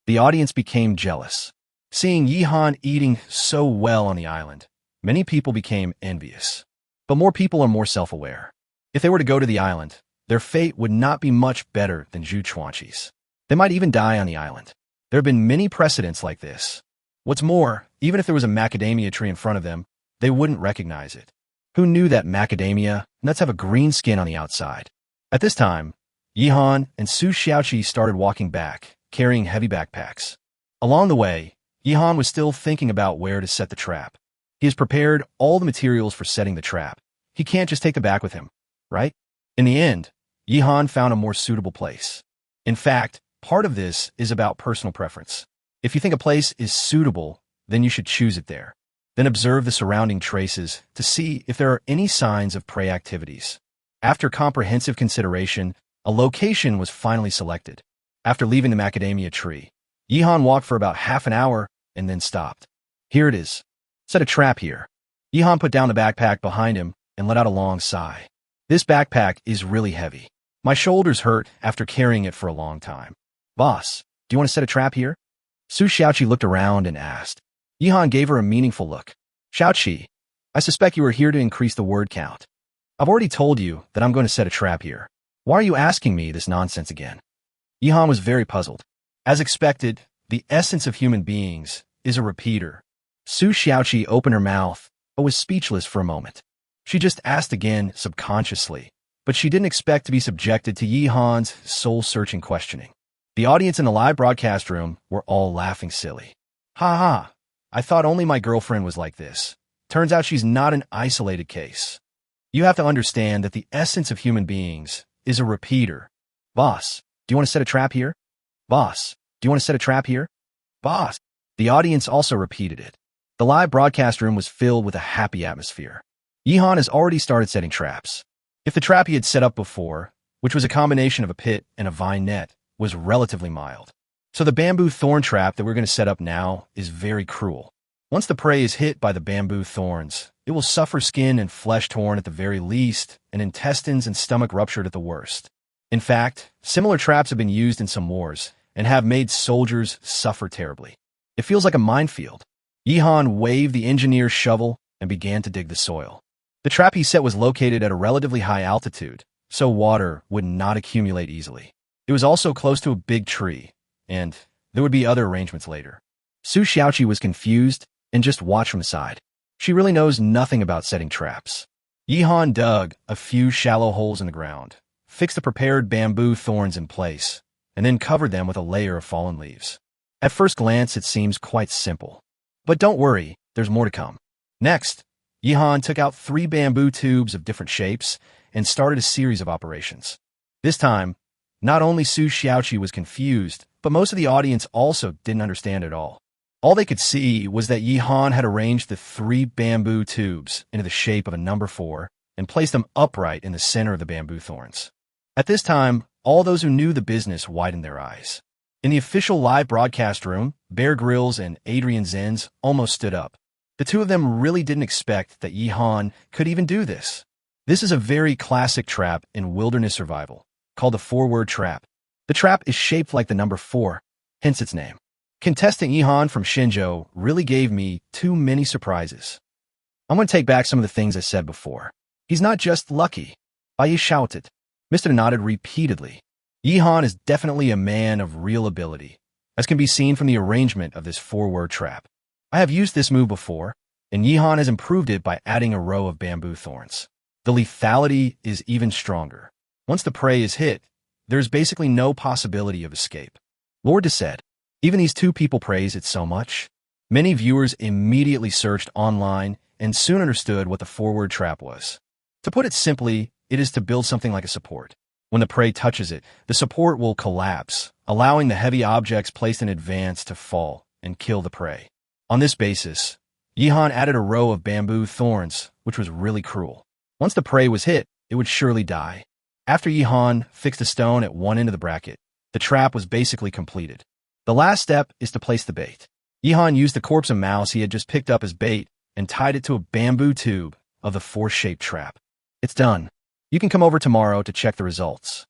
The audience became jealous. Seeing Yihan eating so well on the island, many people became envious. But more people are more self-aware. If they were to go to the island, their fate would not be much better than Zhu Chuanqi's. They might even die on the island. There have been many precedents like this. What's more, even if there was a macadamia tree in front of them, they wouldn't recognize it. Who knew that macadamia nuts have a green skin on the outside? At this time, Yihan and Su Xiaoqi started walking back, carrying heavy backpacks. Along the way, Yihan was still thinking about where to set the trap. He has prepared all the materials for setting the trap. He can't just take them back with him, right? In the end, Yihan found a more suitable place. In fact, part of this is about personal preference. If you think a place is suitable, then you should choose it there. Then observe the surrounding traces to see if there are any signs of prey activities. After comprehensive consideration, a location was finally selected. After leaving the macadamia tree, Yihan walked for about half an hour and then stopped. Here it is. Set a trap here. Yihan put down the backpack behind him and let out a long sigh. This backpack is really heavy. My shoulders hurt after carrying it for a long time. Boss, do you want to set a trap here? Su Xiaoqi looked around and asked. Yihan gave her a meaningful look. Xiaoqi, I suspect you are here to increase the word count. I've already told you that I'm going to set a trap here. Why are you asking me this nonsense again? Yihan was very puzzled. As expected, the essence of human beings is a repeater. Su Xiaoqi opened her mouth, but was speechless for a moment. She just asked again subconsciously, but she didn't expect to be subjected to Yihan's soul-searching questioning. The audience in the live broadcast room were all laughing silly. Ha ha, I thought only my girlfriend was like this. Turns out she's not an isolated case. You have to understand that the essence of human beings is a repeater. Boss, do you want to set a trap here? Boss, do you want to set a trap here? Boss. The audience also repeated it. The live broadcast room was filled with a happy atmosphere. Yihan has already started setting traps. If the trap he had set up before, which was a combination of a pit and a vine net, was relatively mild. So the bamboo thorn trap that we're going to set up now is very cruel. Once the prey is hit by the bamboo thorns, it will suffer skin and flesh torn at the very least, and intestines and stomach ruptured at the worst. In fact, similar traps have been used in some wars and have made soldiers suffer terribly. It feels like a minefield. Yihan waved the engineer's shovel and began to dig the soil. The trap he set was located at a relatively high altitude, so water would not accumulate easily. It was also close to a big tree, and there would be other arrangements later. Su Xiaoqi was confused and just watched from the side. She really knows nothing about setting traps. Yihan dug a few shallow holes in the ground, fixed the prepared bamboo thorns in place, and then covered them with a layer of fallen leaves. At first glance, it seems quite simple. But don't worry, there's more to come. Next, Yihan took out 3 bamboo tubes of different shapes and started a series of operations. This time, not only Su Xiaoqi was confused, but most of the audience also didn't understand at all. All they could see was that Yihan had arranged the 3 bamboo tubes into the shape of a number 4 and placed them upright in the center of the bamboo thorns. At this time, all those who knew the business widened their eyes. In the official live broadcast room, Bear Grylls and Adrian Zenz almost stood up. The two of them really didn't expect that Yihan could even do this. This is a very classic trap in wilderness survival, called the 4-word trap. The trap is shaped like the number 4, hence its name. Contestant Yihan from Shenzhou really gave me too many surprises. I'm going to take back some of the things I said before. He's not just lucky. Bai shouted. Mr. nodded repeatedly. Yihan is definitely a man of real ability, as can be seen from the arrangement of this 4-word trap. I have used this move before, and Yihan has improved it by adding a row of bamboo thorns. The lethality is even stronger. Once the prey is hit, there's basically no possibility of escape. Lord said, even these 2 people praise it so much. Many viewers immediately searched online and soon understood what the 4-word trap was. To put it simply, it is to build something like a support. When the prey touches it, the support will collapse, allowing the heavy objects placed in advance to fall and kill the prey. On this basis, Yihan added a row of bamboo thorns, which was really cruel. Once the prey was hit, it would surely die. After Yihan fixed a stone at one end of the bracket, the trap was basically completed. The last step is to place the bait. Yihan used the corpse of mouse he had just picked up as bait and tied it to a bamboo tube of the 4-shaped trap. It's done. You can come over tomorrow to check the results.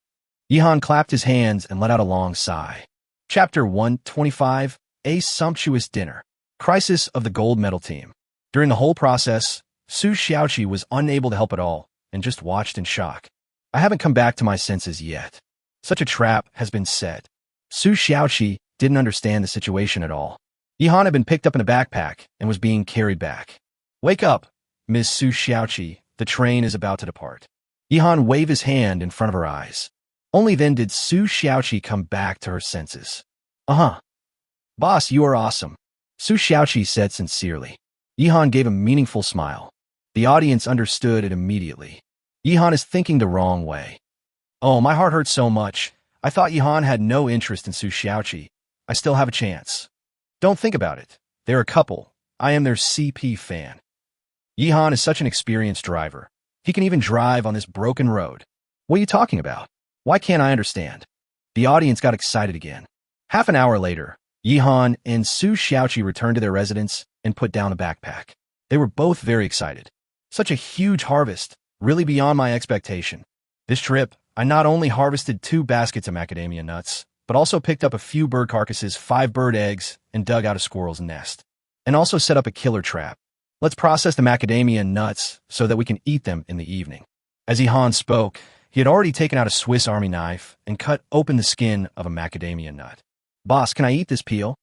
Yihan clapped his hands and let out a long sigh. Chapter 125, A Sumptuous Dinner. Crisis of the Gold Medal Team. During the whole process, Su Xiaoqi was unable to help at all and just watched in shock. I haven't come back to my senses yet. Such a trap has been set. Su Xiaoqi didn't understand the situation at all. Yihan had been picked up in a backpack and was being carried back. Wake up, Ms. Su Xiaoqi. The train is about to depart. Yihan waved his hand in front of her eyes. Only then did Su Xiaoqi come back to her senses. Boss, you are awesome. Su Xiaoqi said sincerely. Yihan gave a meaningful smile. The audience understood it immediately. Yihan is thinking the wrong way. Oh, my heart hurts so much. I thought Yihan had no interest in Su Xiaoqi. I still have a chance. Don't think about it. They're a couple. I am their CP fan. Yihan is such an experienced driver. He can even drive on this broken road. What are you talking about? Why can't I understand? The audience got excited again. Half an hour later, Yihan and Su Xiaoqi returned to their residence and put down a backpack. They were both very excited. Such a huge harvest, really beyond my expectation. This trip, I not only harvested 2 baskets of macadamia nuts, but also picked up a few bird carcasses, 5 bird eggs, and dug out a squirrel's nest. And also set up a killer trap. Let's process the macadamia nuts so that we can eat them in the evening. As Yihan spoke, he had already taken out a Swiss Army knife and cut open the skin of a macadamia nut. Boss, can I eat this peel?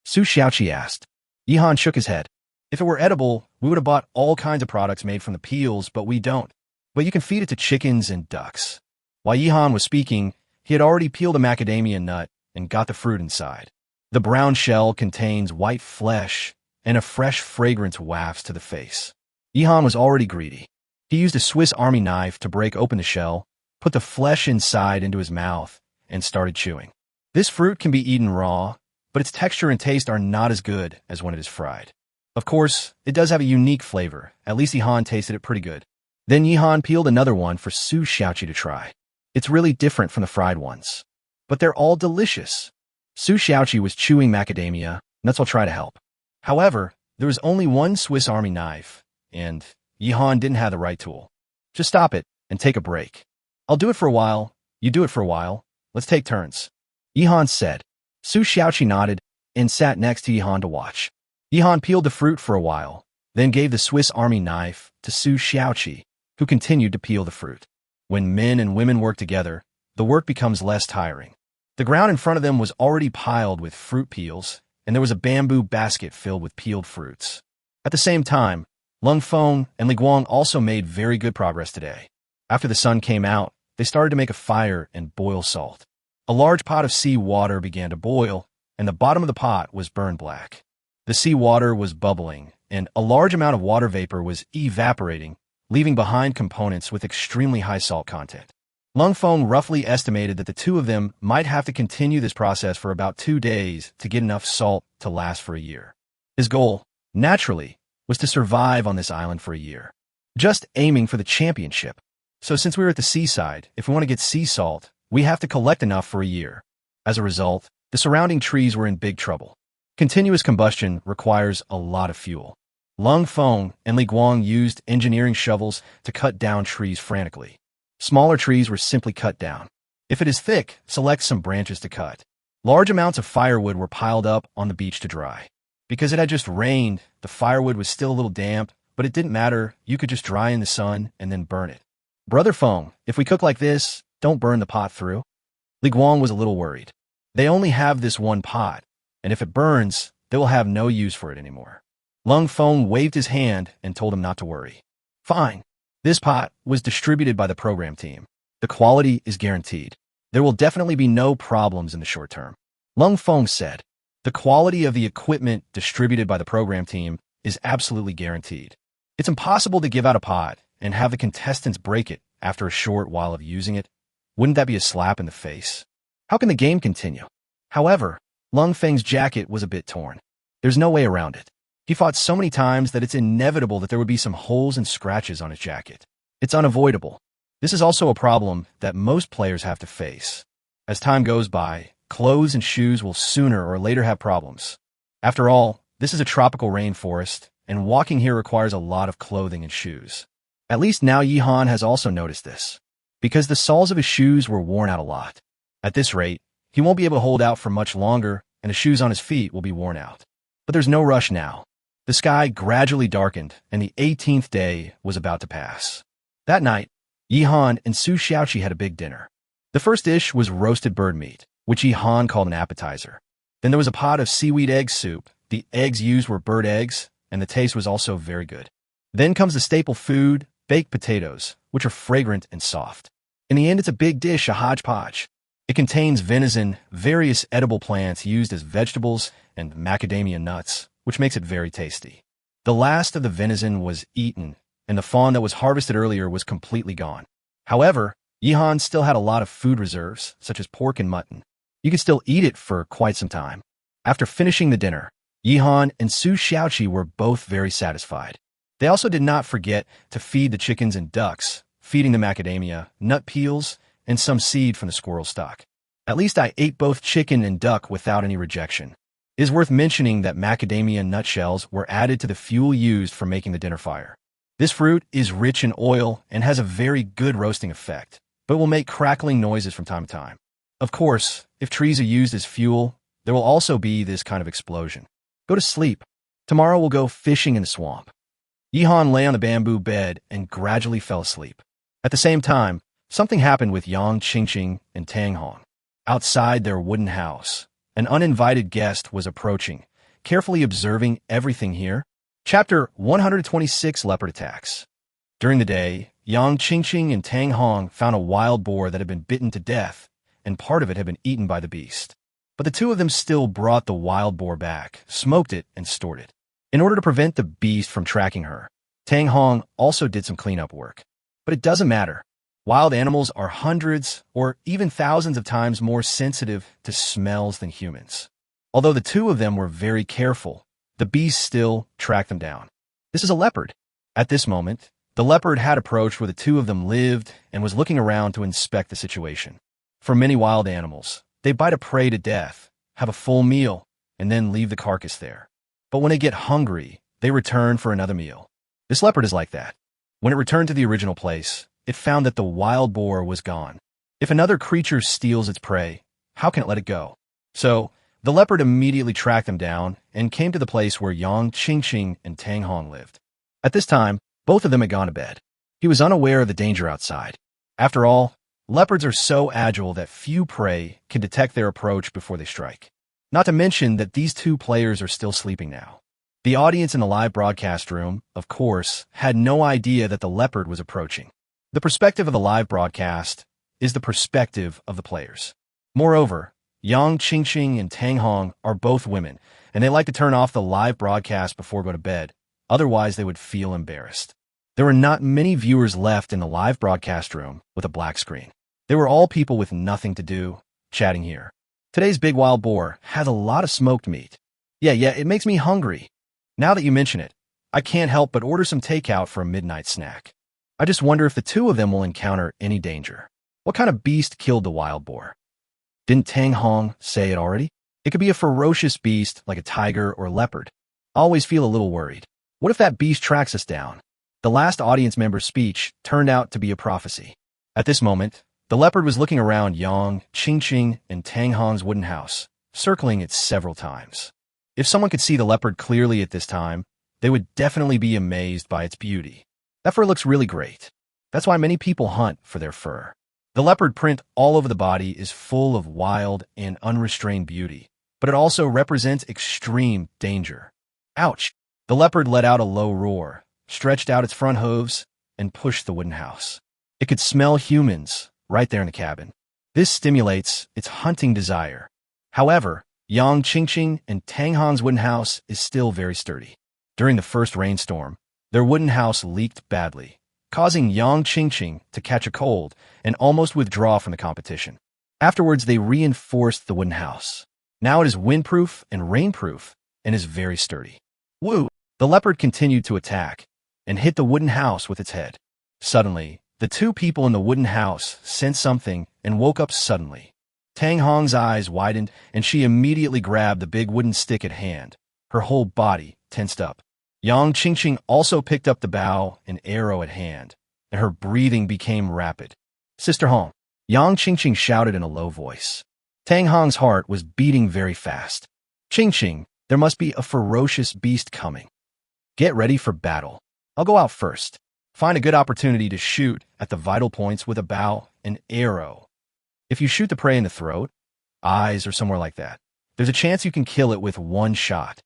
Su Xiaoqi asked. Yihan shook his head. If it were edible, we would have bought all kinds of products made from the peels, but we don't. But you can feed it to chickens and ducks. While Yihan was speaking, he had already peeled a macadamia nut and got the fruit inside. The brown shell contains white flesh, and a fresh fragrance wafts to the face. Yihan was already greedy. He used a Swiss Army knife to break open the shell, put the flesh inside into his mouth, and started chewing. This fruit can be eaten raw, but its texture and taste are not as good as when it is fried. Of course, it does have a unique flavor. At least Yihan tasted it pretty good. Then Yihan peeled another one for Su Xiaoqi to try. It's really different from the fried ones. But they're all delicious. Su Xiaoqi was chewing macadamia, nuts will try to help. However, there was only one Swiss Army knife, and Yihan didn't have the right tool. Just stop it and take a break. I'll do it for a while. You do it for a while. Let's take turns. Yihan said. Su Xiaoqi nodded and sat next to Yihan to watch. Yihan peeled the fruit for a while, then gave the Swiss Army knife to Su Xiaoqi, who continued to peel the fruit. When men and women work together, the work becomes less tiring. The ground in front of them was already piled with fruit peels, and there was a bamboo basket filled with peeled fruits. At the same time, Lung Feng and Li Guang also made very good progress today. After the sun came out, they started to make a fire and boil salt. A large pot of sea water began to boil, and the bottom of the pot was burned black. The sea water was bubbling, and a large amount of water vapor was evaporating, leaving behind components with extremely high salt content. Lung Feng roughly estimated that the two of them might have to continue this process for about 2 days to get enough salt to last for a year. His goal, naturally, was to survive on this island for a year, just aiming for the championship. So since we were at the seaside, if we want to get sea salt, we have to collect enough for a year. As a result, the surrounding trees were in big trouble. Continuous combustion requires a lot of fuel. Lung Feng and Li Guang used engineering shovels to cut down trees frantically. Smaller trees were simply cut down. If it is thick, select some branches to cut. Large amounts of firewood were piled up on the beach to dry. Because it had just rained, the firewood was still a little damp, but it didn't matter. You could just dry in the sun and then burn it. Brother Feng, if we cook like this, don't burn the pot through. Li Guang was a little worried. They only have this one pot, and if it burns, they will have no use for it anymore. Lung Feng waved his hand and told him not to worry. Fine. This pot was distributed by the program team. The quality is guaranteed. There will definitely be no problems in the short term. Lung Feng said. The quality of the equipment distributed by the program team is absolutely guaranteed. It's impossible to give out a pot and have the contestants break it after a short while of using it. Wouldn't that be a slap in the face? How can the game continue? However, Lung Feng's jacket was a bit torn. There's no way around it. He fought so many times that it's inevitable that there would be some holes and scratches on his jacket. It's unavoidable. This is also a problem that most players have to face. As time goes by, clothes and shoes will sooner or later have problems. After all, this is a tropical rainforest, and walking here requires a lot of clothing and shoes. At least now Yihan has also noticed this, because the soles of his shoes were worn out a lot. At this rate, he won't be able to hold out for much longer, and the shoes on his feet will be worn out. But there's no rush now. The sky gradually darkened, and the 18th day was about to pass. That night, Yihan and Su Xiaoqi had a big dinner. The first dish was roasted bird meat, which Yihan called an appetizer. Then there was a pot of seaweed egg soup. The eggs used were bird eggs, and the taste was also very good. Then comes the staple food, baked potatoes, which are fragrant and soft. In the end, it's a big dish, a hodgepodge. It contains venison, various edible plants used as vegetables, and macadamia nuts, which makes it very tasty. The last of the venison was eaten, and the fawn that was harvested earlier was completely gone. However, Yihan still had a lot of food reserves, such as pork and mutton. You could still eat it for quite some time. After finishing the dinner, Yihan and Su Xiaoqi were both very satisfied. They also did not forget to feed the chickens and ducks, feeding them macadamia, nut peels, and some seed from the squirrel stock. At least I ate both chicken and duck without any rejection. It is worth mentioning that macadamia nutshells were added to the fuel used for making the dinner fire. This fruit is rich in oil and has a very good roasting effect, but will make crackling noises from time to time. Of course, if trees are used as fuel, there will also be this kind of explosion. Go to sleep. Tomorrow we'll go fishing in the swamp. Yihan lay on the bamboo bed and gradually fell asleep. At the same time, something happened with Yang Qingqing and Tang Hong. Outside their wooden house, an uninvited guest was approaching, carefully observing everything here. Chapter 126, Leopard Attacks. During the day, Yang Qingqing and Tang Hong found a wild boar that had been bitten to death, and part of it had been eaten by the beast. But the two of them still brought the wild boar back, smoked it, and stored it. In order to prevent the beast from tracking her, Tang Hong also did some cleanup work. But it doesn't matter. Wild animals are hundreds or even thousands of times more sensitive to smells than humans. Although the two of them were very careful, the beast still tracked them down. This is a leopard. At this moment, the leopard had approached where the two of them lived and was looking around to inspect the situation. For many wild animals, they bite a prey to death, have a full meal, and then leave the carcass there. But when they get hungry, they return for another meal. This leopard is like that. When it returned to the original place, it found that the wild boar was gone. If another creature steals its prey, how can it let it go? So, the leopard immediately tracked them down and came to the place where Yang Qingqing and Tang Hong lived. At this time, both of them had gone to bed. He was unaware of the danger outside. After all, leopards are so agile that few prey can detect their approach before they strike. Not to mention that these two players are still sleeping now. The audience in the live broadcast room, of course, had no idea that the leopard was approaching. The perspective of the live broadcast is the perspective of the players. Moreover, Yang Qingqing and Tang Hong are both women, and they like to turn off the live broadcast before going to bed, otherwise they would feel embarrassed. There were not many viewers left in the live broadcast room with a black screen. They were all people with nothing to do, chatting here. Today's big wild boar has a lot of smoked meat. Yeah, it makes me hungry. Now that you mention it, I can't help but order some takeout for a midnight snack. I just wonder if the two of them will encounter any danger. What kind of beast killed the wild boar? Didn't Tang Hong say it already? It could be a ferocious beast like a tiger or leopard. I always feel a little worried. What if that beast tracks us down? The last audience member's speech turned out to be a prophecy. At this moment, the leopard was looking around Yang Qingqing and Tang Hong's wooden house, circling it several times. If someone could see the leopard clearly at this time, they would definitely be amazed by its beauty. That fur looks really great. That's why many people hunt for their fur. The leopard print all over the body is full of wild and unrestrained beauty, but it also represents extreme danger. Ouch! The leopard let out a low roar, stretched out its front hooves, and pushed the wooden house. It could smell humans right there in the cabin. This stimulates its hunting desire. However, Yang Qingqing and Tang Hong's wooden house is still very sturdy. During the first rainstorm, their wooden house leaked badly, causing Yang Qingqing to catch a cold and almost withdraw from the competition. Afterwards, they reinforced the wooden house. Now it is windproof and rainproof and is very sturdy. Woo! The leopard continued to attack and hit the wooden house with its head. Suddenly, the two people in the wooden house sensed something and woke up suddenly. Tang Hong's eyes widened and she immediately grabbed the big wooden stick at hand. Her whole body tensed up. Yang Qingqing also picked up the bow and arrow at hand, and her breathing became rapid. Sister Hong, Yang Qingqing shouted in a low voice. Tang Hong's heart was beating very fast. Qingqing, there must be a ferocious beast coming. Get ready for battle. I'll go out first. Find a good opportunity to shoot at the vital points with a bow and arrow. If you shoot the prey in the throat, eyes, or somewhere like that, there's a chance you can kill it with one shot.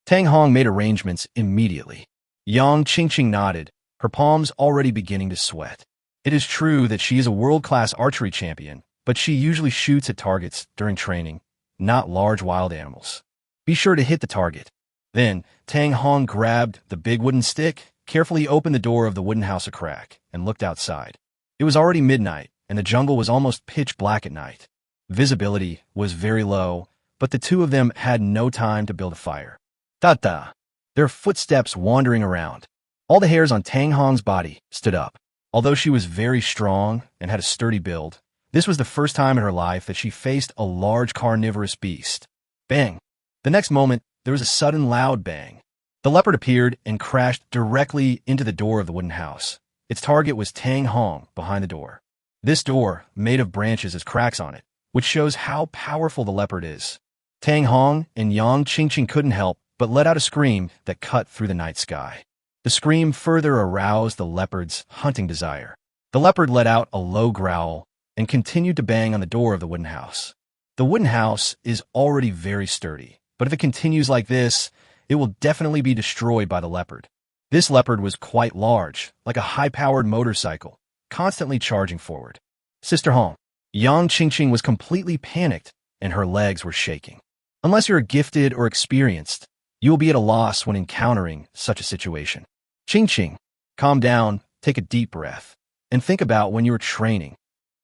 Tang Hong made arrangements immediately. Yang Qingqing nodded, her palms already beginning to sweat. It is true that she is a world-class archery champion, but she usually shoots at targets during training, not large wild animals. Be sure to hit the target. Then, Tang Hong grabbed the big wooden stick, carefully opened the door of the wooden house a crack, and looked outside. It was already midnight, and the jungle was almost pitch black at night. Visibility was very low, but the two of them had no time to build a fire. Ta-ta! Their footsteps wandering around. All the hairs on Tang Hong's body stood up. Although she was very strong and had a sturdy build, this was the first time in her life that she faced a large carnivorous beast. Bang! The next moment, there was a sudden loud bang. The leopard appeared and crashed directly into the door of the wooden house. Its target was Tang Hong behind the door. This door, made of branches, has cracks on it, which shows how powerful the leopard is. Tang Hong and Yang Qingqing couldn't help but let out a scream that cut through the night sky. The scream further aroused the leopard's hunting desire. The leopard let out a low growl and continued to bang on the door of the wooden house. The wooden house is already very sturdy, but if it continues like this, it will definitely be destroyed by the leopard. This leopard was quite large, like a high-powered motorcycle, constantly charging forward. Sister Hong, Yang Qingqing was completely panicked, and her legs were shaking. Unless you're gifted or experienced, you will be at a loss when encountering such a situation. Qingqing, calm down, take a deep breath, and think about when you are training.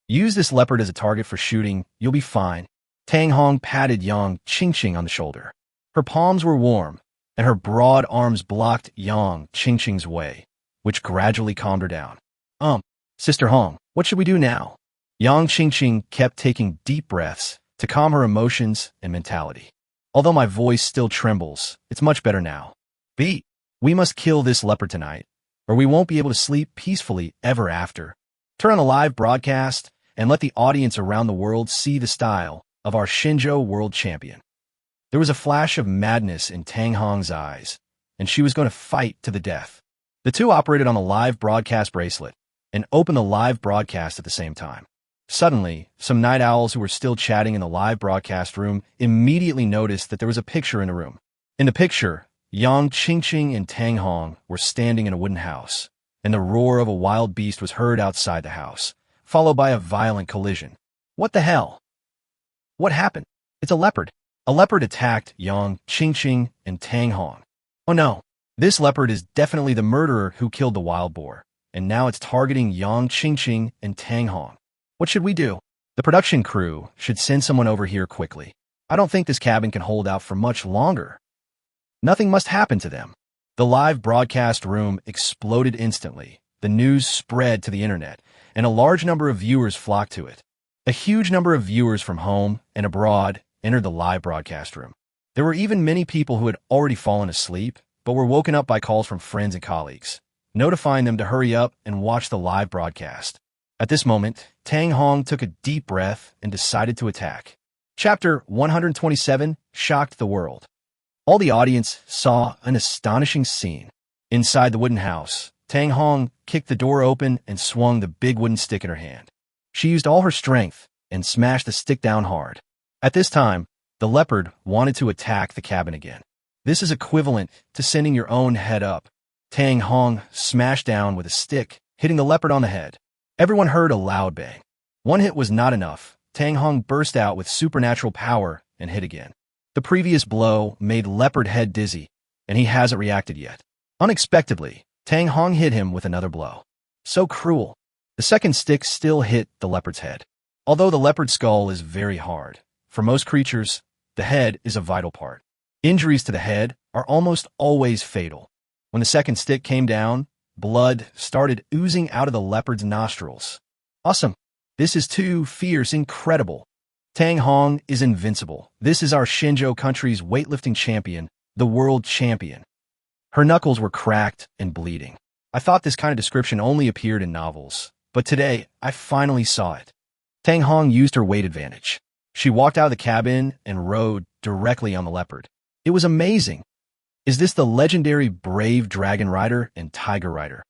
Use this leopard as a target for shooting, you'll be fine. Tang Hong patted Yang Qingqing on the shoulder. Her palms were warm, and her broad arms blocked Yang Qingqing's way, which gradually calmed her down. Sister Hong, what should we do now? Yang Qingqing kept taking deep breaths to calm her emotions and mentality. Although my voice still trembles, it's much better now. We must kill this leopard tonight, or we won't be able to sleep peacefully ever after. Turn on the live broadcast and let the audience around the world see the style of our Shenzhou world champion. There was a flash of madness in Tang Hong's eyes, and she was going to fight to the death. The two operated on the live broadcast bracelet and opened the live broadcast at the same time. Suddenly, some night owls who were still chatting in the live broadcast room immediately noticed that there was a picture in the room. In the picture, Yang Qingqing and Tang Hong were standing in a wooden house, and the roar of a wild beast was heard outside the house, followed by a violent collision. What the hell? What happened? It's a leopard. A leopard attacked Yang Qingqing and Tang Hong. Oh no, this leopard is definitely the murderer who killed the wild boar, and now it's targeting Yang Qingqing and Tang Hong. What should we do? The production crew should send someone over here quickly. I don't think this cabin can hold out for much longer. Nothing must happen to them. The live broadcast room exploded instantly. The news spread to the internet, and a large number of viewers flocked to it. A huge number of viewers from home and abroad entered the live broadcast room. There were even many people who had already fallen asleep, but were woken up by calls from friends and colleagues, notifying them to hurry up and watch the live broadcast. At this moment, Tang Hong took a deep breath and decided to attack. Chapter 127 shocked the world. All the audience saw an astonishing scene. Inside the wooden house, Tang Hong kicked the door open and swung the big wooden stick in her hand. She used all her strength and smashed the stick down hard. At this time, the leopard wanted to attack the cabin again. This is equivalent to sending your own head up. Tang Hong smashed down with a stick, hitting the leopard on the head. Everyone heard a loud bang. One hit was not enough. Tang Hong burst out with supernatural power and hit again. The previous blow made Leopard Head dizzy, and he hasn't reacted yet. Unexpectedly, Tang Hong hit him with another blow. So cruel. The second stick still hit the leopard's head. Although the leopard's skull is very hard, for most creatures, the head is a vital part. Injuries to the head are almost always fatal. When the second stick came down, blood started oozing out of the leopard's nostrils. Awesome. This is too fierce, incredible. Tang Hong is invincible. This is our Shenzhou country's weightlifting champion, the world champion. Her knuckles were cracked and bleeding. I thought this kind of description only appeared in novels, but today I finally saw it. Tang Hong used her weight advantage. She walked out of the cabin and rode directly on the leopard. It was amazing. Is this the legendary brave dragon rider and tiger rider?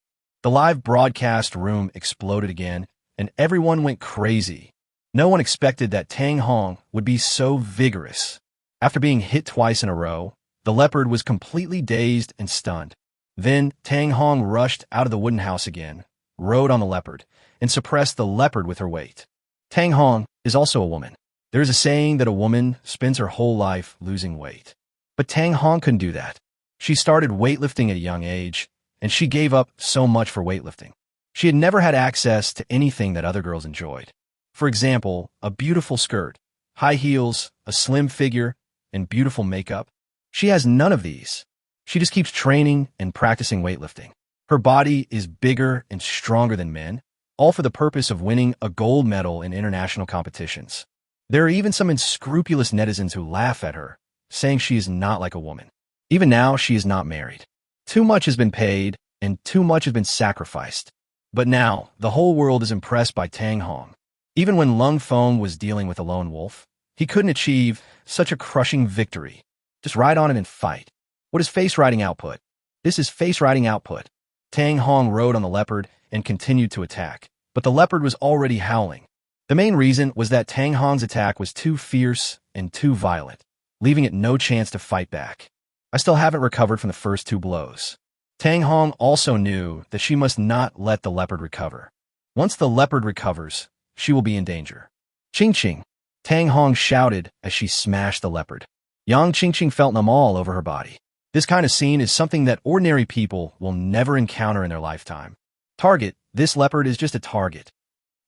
The live broadcast room exploded again, and everyone went crazy. No one expected that Tang Hong would be so vigorous. After being hit twice in a row, the leopard was completely dazed and stunned. Then Tang Hong rushed out of the wooden house again, rode on the leopard, and suppressed the leopard with her weight. Tang Hong is also a woman. There is a saying that a woman spends her whole life losing weight. But Tang Hong couldn't do that. She started weightlifting at a young age, and she gave up so much for weightlifting. She had never had access to anything that other girls enjoyed. For example, a beautiful skirt, high heels, a slim figure, and beautiful makeup. She has none of these. She just keeps training and practicing weightlifting. Her body is bigger and stronger than men, all for the purpose of winning a gold medal in international competitions. There are even some unscrupulous netizens who laugh at her, saying she is not like a woman. Even now, she is not married. Too much has been paid, and too much has been sacrificed. But now, the whole world is impressed by Tang Hong. Even when Lung Feng was dealing with a lone wolf, he couldn't achieve such a crushing victory. Just ride on it and fight. What is face riding output? This is face riding output. Tang Hong rode on the leopard and continued to attack, but the leopard was already howling. The main reason was that Tang Hong's attack was too fierce and too violent, leaving it no chance to fight back. I still haven't recovered from the first 2 blows. Tang Hong also knew that she must not let the leopard recover. Once the leopard recovers, she will be in danger. Ching Ching, Tang Hong shouted as she smashed the leopard. Yang Ching Ching felt them all over her body. This kind of scene is something that ordinary people will never encounter in their lifetime. Target, this leopard is just a target.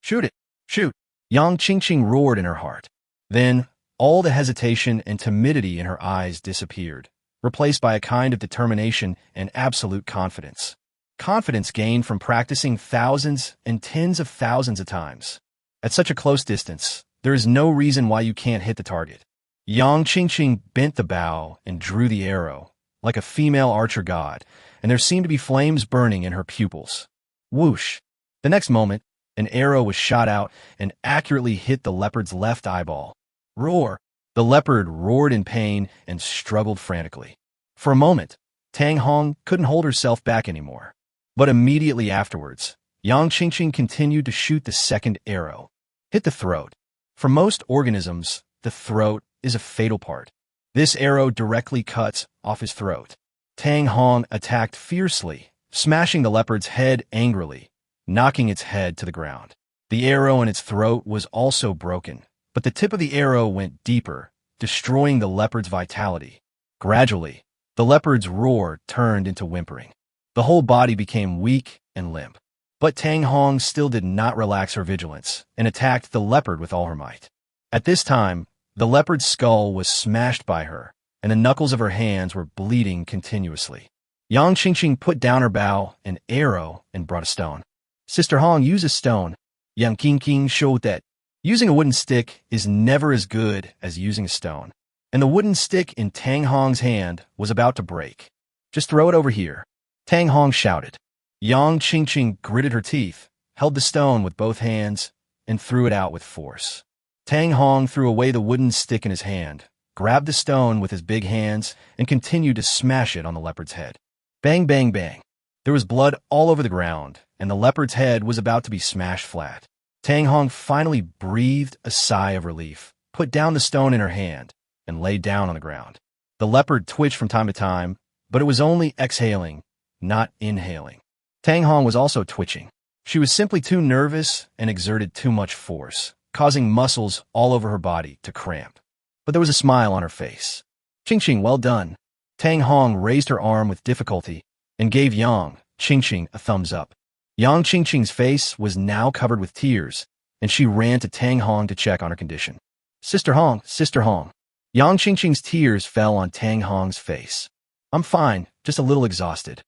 Shoot it, shoot. Yang Ching Ching roared in her heart. Then, all the hesitation and timidity in her eyes disappeared, replaced by a kind of determination and absolute confidence. Confidence gained from practicing thousands and tens of thousands of times. At such a close distance, there is no reason why you can't hit the target. Yang Ching Ching bent the bow and drew the arrow, like a female archer god, and there seemed to be flames burning in her pupils. Whoosh! The next moment, an arrow was shot out and accurately hit the leopard's left eyeball. Roar! The leopard roared in pain and struggled frantically. For a moment, Tang Hong couldn't hold herself back anymore. But immediately afterwards, Yang Ching Ching continued to shoot the second arrow. Hit the throat. For most organisms, the throat is a fatal part. This arrow directly cuts off his throat. Tang Hong attacked fiercely, smashing the leopard's head angrily, knocking its head to the ground. The arrow in its throat was also broken, but the tip of the arrow went deeper, destroying the leopard's vitality. Gradually, the leopard's roar turned into whimpering. The whole body became weak and limp. But Tang Hong still did not relax her vigilance and attacked the leopard with all her might. At this time, the leopard's skull was smashed by her, and the knuckles of her hands were bleeding continuously. Yang Ching Ching put down her bow, an arrow, and brought a stone. Sister Hong, use a stone. Yang King King showed that using a wooden stick is never as good as using a stone. And the wooden stick in Tang Hong's hand was about to break. Just throw it over here. Tang Hong shouted. Yang Ching Ching gritted her teeth, held the stone with both hands, and threw it out with force. Tang Hong threw away the wooden stick in his hand, grabbed the stone with his big hands, and continued to smash it on the leopard's head. Bang, bang, bang. There was blood all over the ground, and the leopard's head was about to be smashed flat. Tang Hong finally breathed a sigh of relief, put down the stone in her hand, and lay down on the ground. The leopard twitched from time to time, but it was only exhaling, not inhaling. Tang Hong was also twitching. She was simply too nervous and exerted too much force, causing muscles all over her body to cramp. But there was a smile on her face. Ching Ching, well done. Tang Hong raised her arm with difficulty and gave Yang Ching Ching a thumbs up. Yang Ching Ching's face was now covered with tears, and she ran to Tang Hong to check on her condition. Sister Hong, Sister Hong. Yang Ching Ching's tears fell on Tang Hong's face. I'm fine, just a little exhausted.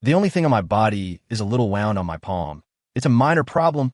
The only thing on my body is a little wound on my palm. It's a minor problem.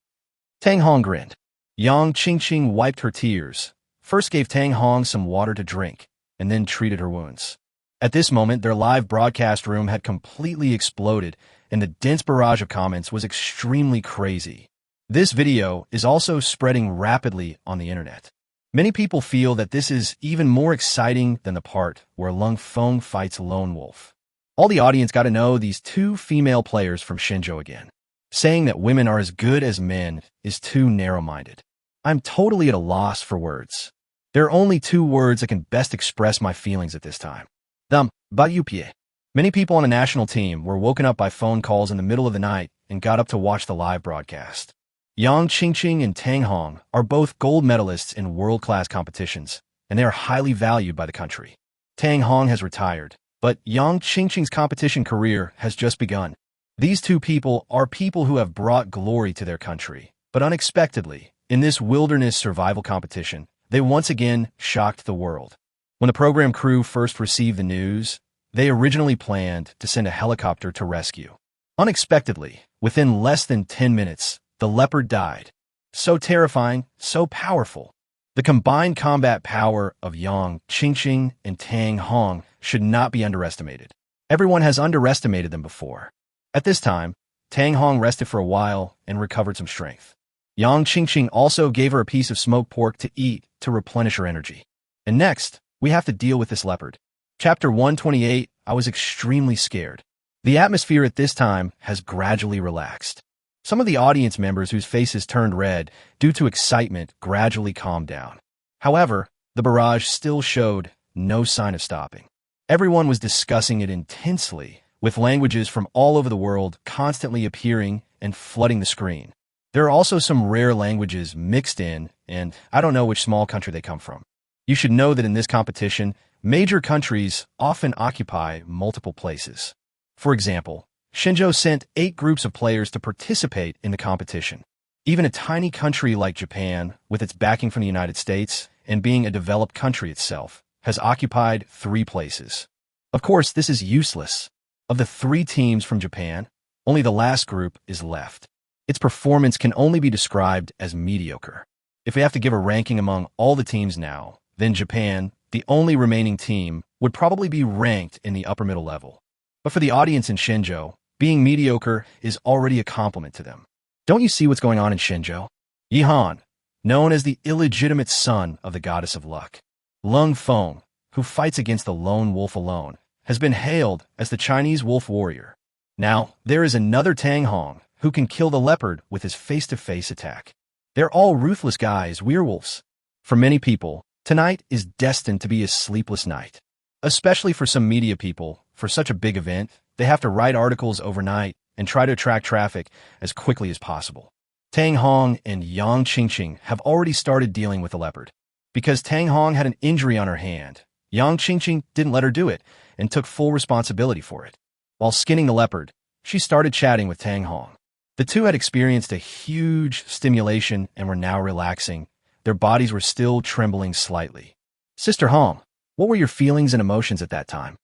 Tang Hong grinned. Yang Ching Ching wiped her tears, first gave Tang Hong some water to drink, and then treated her wounds. At this moment, their live broadcast room had completely exploded, and the dense barrage of comments was extremely crazy. This video is also spreading rapidly on the internet. Many people feel that this is even more exciting than the part where Lung Feng fights Lone Wolf. All the audience got to know these 2 female players from Shenzhou again. Saying that women are as good as men is too narrow-minded. I'm totally at a loss for words. There are only 2 words that can best express my feelings at this time. Bayupie. Many people on the national team were woken up by phone calls in the middle of the night and got up to watch the live broadcast. Yang Ching Ching and Tang Hong are both gold medalists in world-class competitions, and they are highly valued by the country. Tang Hong has retired, But Yang Qingqing's competition career has just begun. These two people are people who have brought glory to their country, but unexpectedly, in this wilderness survival competition, they once again shocked the world. When the program crew first received the news, they originally planned to send a helicopter to rescue. Unexpectedly, within less than 10 minutes, the leopard died. So terrifying, so powerful. The combined combat power of Yang Qingqing and Tang Hong should not be underestimated. Everyone has underestimated them before. At this time, Tang Hong rested for a while and recovered some strength. Yang Qingqing also gave her a piece of smoked pork to eat to replenish her energy. And next, we have to deal with this leopard. Chapter 128, I was extremely scared. The atmosphere at this time has gradually relaxed. Some of the audience members whose faces turned red due to excitement gradually calmed down. However, the barrage still showed no sign of stopping. Everyone was discussing it intensely, with languages from all over the world constantly appearing and flooding the screen. There are also some rare languages mixed in, and I don't know which small country they come from. You should know that in this competition, major countries often occupy multiple places. For example, Shenzhou sent 8 groups of players to participate in the competition. Even a tiny country like Japan, with its backing from the United States and being a developed country itself, has occupied 3 places. Of course, this is useless. Of the 3 teams from Japan, only the last group is left. Its performance can only be described as mediocre. If we have to give a ranking among all the teams now, then Japan, the only remaining team, would probably be ranked in the upper middle level. But for the audience in Shenzhou, being mediocre is already a compliment to them. Don't you see what's going on in Shenzhou? Yihan, known as the illegitimate son of the goddess of luck, Lung Feng, who fights against the lone wolf alone, has been hailed as the Chinese wolf warrior. Now, there is another Tang Hong who can kill the leopard with his face-to-face attack. They're all ruthless guys, werewolves. For many people, tonight is destined to be a sleepless night. Especially for some media people, for such a big event, they have to write articles overnight and try to attract traffic as quickly as possible. Tang Hong and Yang Qingqing have already started dealing with the leopard. Because Tang Hong had an injury on her hand, Yang Qingqing didn't let her do it and took full responsibility for it. While skinning the leopard, she started chatting with Tang Hong. The two had experienced a huge stimulation and were now relaxing. Their bodies were still trembling slightly. Sister Hong, what were your feelings and emotions at that time?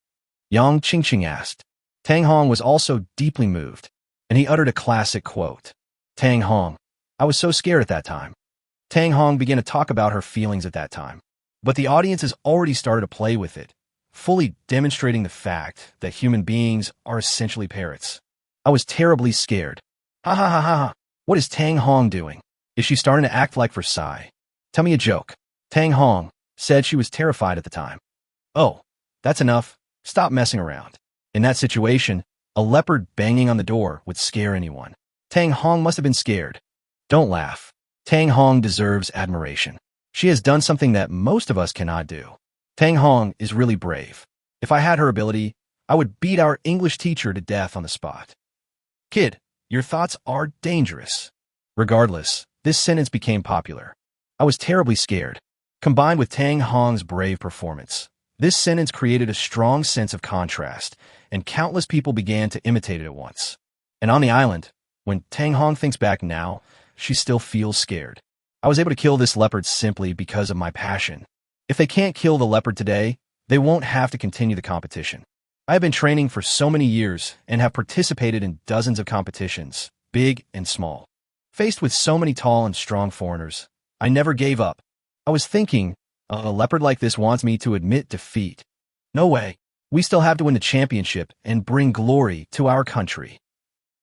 Yang Qingqing asked. Tang Hong was also deeply moved, and he uttered a classic quote. Tang Hong, I was so scared at that time. Tang Hong began to talk about her feelings at that time, but the audience has already started to play with it, fully demonstrating the fact that human beings are essentially parrots. I was terribly scared. Ha ha ha ha. What is Tang Hong doing? Is she starting to act like Versailles? Tell me a joke. Tang Hong said she was terrified at the time. Oh, that's enough. Stop messing around. In that situation, a leopard banging on the door would scare anyone. Tang Hong must have been scared. Don't laugh. Tang Hong deserves admiration. She has done something that most of us cannot do. Tang Hong is really brave. If I had her ability, I would beat our English teacher to death on the spot. Kid, your thoughts are dangerous. Regardless, this sentence became popular. I was terribly scared. Combined with Tang Hong's brave performance, this sentence created a strong sense of contrast, and countless people began to imitate it at once. And on the island, when Tang Hong thinks back now, she still feels scared. I was able to kill this leopard simply because of my passion. If they can't kill the leopard today, they won't have to continue the competition. I have been training for so many years and have participated in dozens of competitions, big and small. Faced with so many tall and strong foreigners, I never gave up. I was thinking, a leopard like this wants me to admit defeat. No way. We still have to win the championship and bring glory to our country.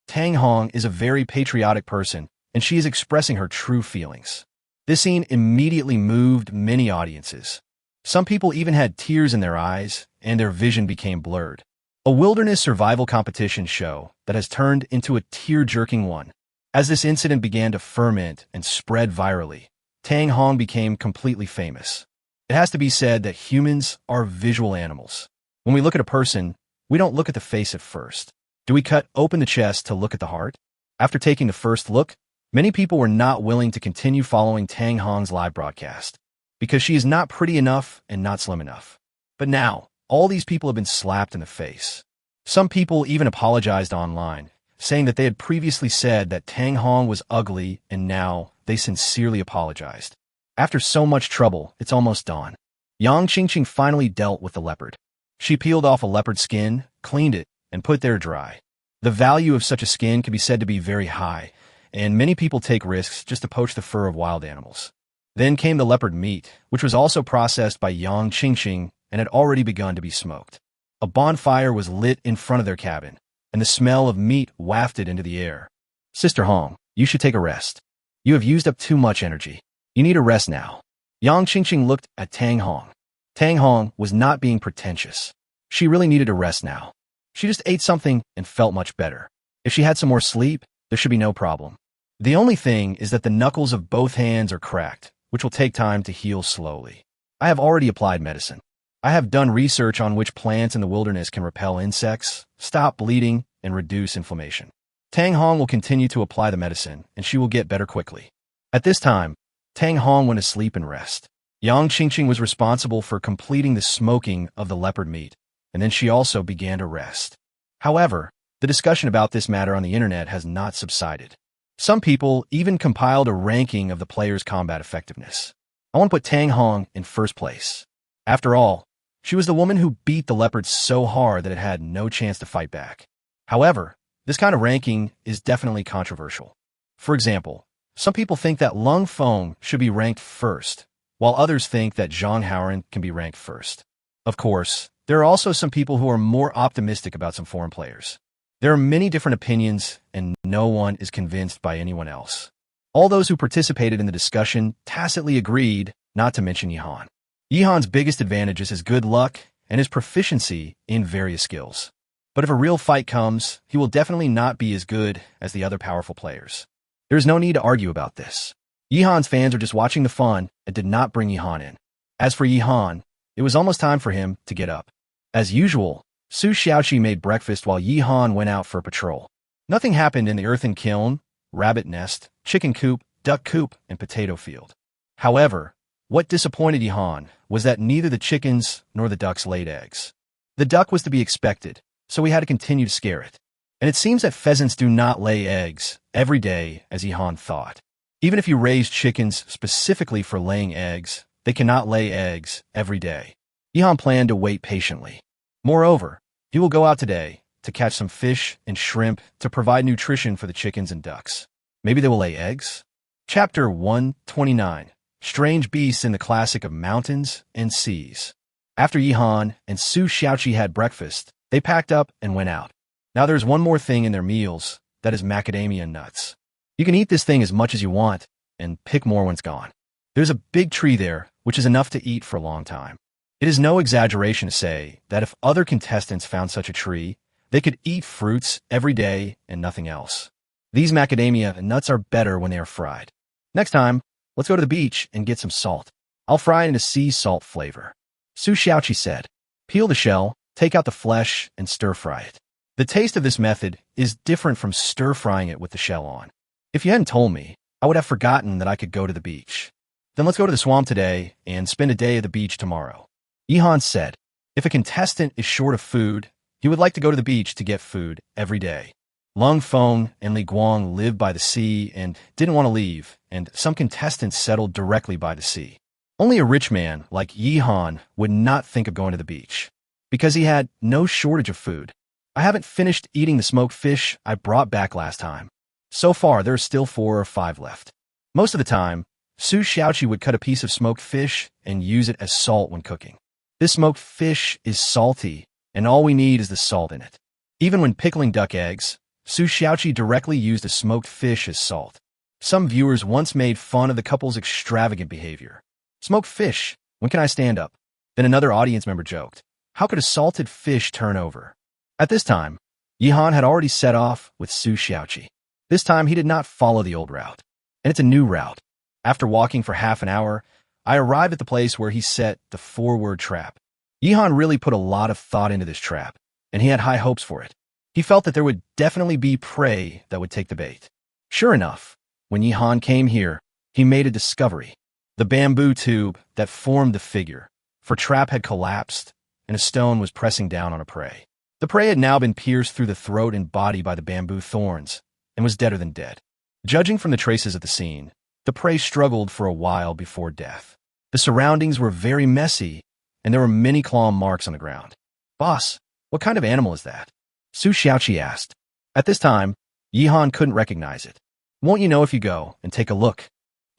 Tang Hong is a very patriotic person, and she is expressing her true feelings. This scene immediately moved many audiences. Some people even had tears in their eyes, and their vision became blurred. A wilderness survival competition show that has turned into a tear-jerking one. As this incident began to ferment and spread virally, Tang Hong became completely famous. It has to be said that humans are visual animals. When we look at a person, we don't look at the face at first. Do we cut open the chest to look at the heart? After taking the first look, many people were not willing to continue following Tang Hong's live broadcast because she is not pretty enough and not slim enough. But now, all these people have been slapped in the face. Some people even apologized online, saying that they had previously said that Tang Hong was ugly and now they sincerely apologized. After so much trouble, it's almost dawn. Yang Qingqing finally dealt with the leopard. She peeled off a leopard skin, cleaned it, and put there dry. The value of such a skin can be said to be very high, and many people take risks just to poach the fur of wild animals. Then came the leopard meat, which was also processed by Yang Qingqing and had already begun to be smoked. A bonfire was lit in front of their cabin, and the smell of meat wafted into the air. Sister Hong, you should take a rest. You have used up too much energy. You need a rest now. Yang Qingqing looked at Tang Hong. Tang Hong was not being pretentious. She really needed a rest now. She just ate something and felt much better. If she had some more sleep, there should be no problem. The only thing is that the knuckles of both hands are cracked, which will take time to heal slowly. I have already applied medicine. I have done research on which plants in the wilderness can repel insects, stop bleeding, and reduce inflammation. Tang Hong will continue to apply the medicine, and she will get better quickly. At this time, Tang Hong went to sleep and rest. Yang Qingqing was responsible for completing the smoking of the leopard meat, and then she also began to rest. However, the discussion about this matter on the internet has not subsided. Some people even compiled a ranking of the players' combat effectiveness. I want to put Tang Hong in first place. After all, she was the woman who beat the leopard so hard that it had no chance to fight back. However, this kind of ranking is definitely controversial. For example, some people think that Lung Feng should be ranked first, while others think that Zhang Haoran can be ranked first. Of course, there are also some people who are more optimistic about some foreign players. There are many different opinions, and no one is convinced by anyone else. All those who participated in the discussion tacitly agreed not to mention Yihan. Yihan's biggest advantage is his good luck and his proficiency in various skills. But if a real fight comes, he will definitely not be as good as the other powerful players. There is no need to argue about this. Yihan's fans are just watching the fun and did not bring Yihan in. As for Yihan, it was almost time for him to get up. As usual, Su Xiaoqi made breakfast while Yihan went out for a patrol. Nothing happened in the earthen kiln, rabbit nest, chicken coop, duck coop, and potato field. However, what disappointed Yihan was that neither the chickens nor the ducks laid eggs. The duck was to be expected, so we had to continue to scare it. And it seems that pheasants do not lay eggs every day as Yihan thought. Even if you raise chickens specifically for laying eggs, they cannot lay eggs every day. Yihan planned to wait patiently. Moreover, he will go out today to catch some fish and shrimp to provide nutrition for the chickens and ducks. Maybe they will lay eggs? Chapter 129. Strange beasts in the classic of mountains and seas. After Yihan and Su Xiaoqi had breakfast, they packed up and went out. Now there's one more thing in their meals, that is macadamia nuts. You can eat this thing as much as you want, and pick more when it's gone. There's a big tree there, which is enough to eat for a long time. It is no exaggeration to say that if other contestants found such a tree, they could eat fruits every day and nothing else. These macadamia nuts are better when they are fried. Next time, let's go to the beach and get some salt. I'll fry it in a sea salt flavor. Su Xiaoqi said. Peel the shell, take out the flesh, and stir-fry it. The taste of this method is different from stir-frying it with the shell on. If you hadn't told me, I would have forgotten that I could go to the beach. Then let's go to the swamp today and spend a day at the beach tomorrow. Yihan said. If a contestant is short of food, he would like to go to the beach to get food every day. Lung Feng and Li Guang lived by the sea and didn't want to leave, and some contestants settled directly by the sea. Only a rich man like Yihan would not think of going to the beach, because he had no shortage of food. I haven't finished eating the smoked fish I brought back last time. So far, there are still 4 or 5 left. Most of the time, Su Xiaoqi would cut a piece of smoked fish and use it as salt when cooking. This smoked fish is salty, and all we need is the salt in it. Even when pickling duck eggs, Su Xiaoqi directly used a smoked fish as salt. Some viewers once made fun of the couple's extravagant behavior. Smoked fish, when can I stand up? Then another audience member joked, how could a salted fish turn over? At this time, Yihan had already set off with Su Xiaoqi. This time he did not follow the old route, and it's a new route. After walking for half an hour, I arrived at the place where he set the 4-word trap. Yihan really put a lot of thought into this trap, and he had high hopes for it. He felt that there would definitely be prey that would take the bait. Sure enough, when Yihan came here, he made a discovery. The bamboo tube that formed the figure for trap had collapsed, and a stone was pressing down on a prey. The prey had now been pierced through the throat and body by the bamboo thorns and was deader than dead. Judging from the traces at the scene, the prey struggled for a while before death. The surroundings were very messy, and there were many claw marks on the ground. "Boss, what kind of animal is that?" Su Xiaoqi asked. At this time, Yihan couldn't recognize it. "Won't you know if you go and take a look?"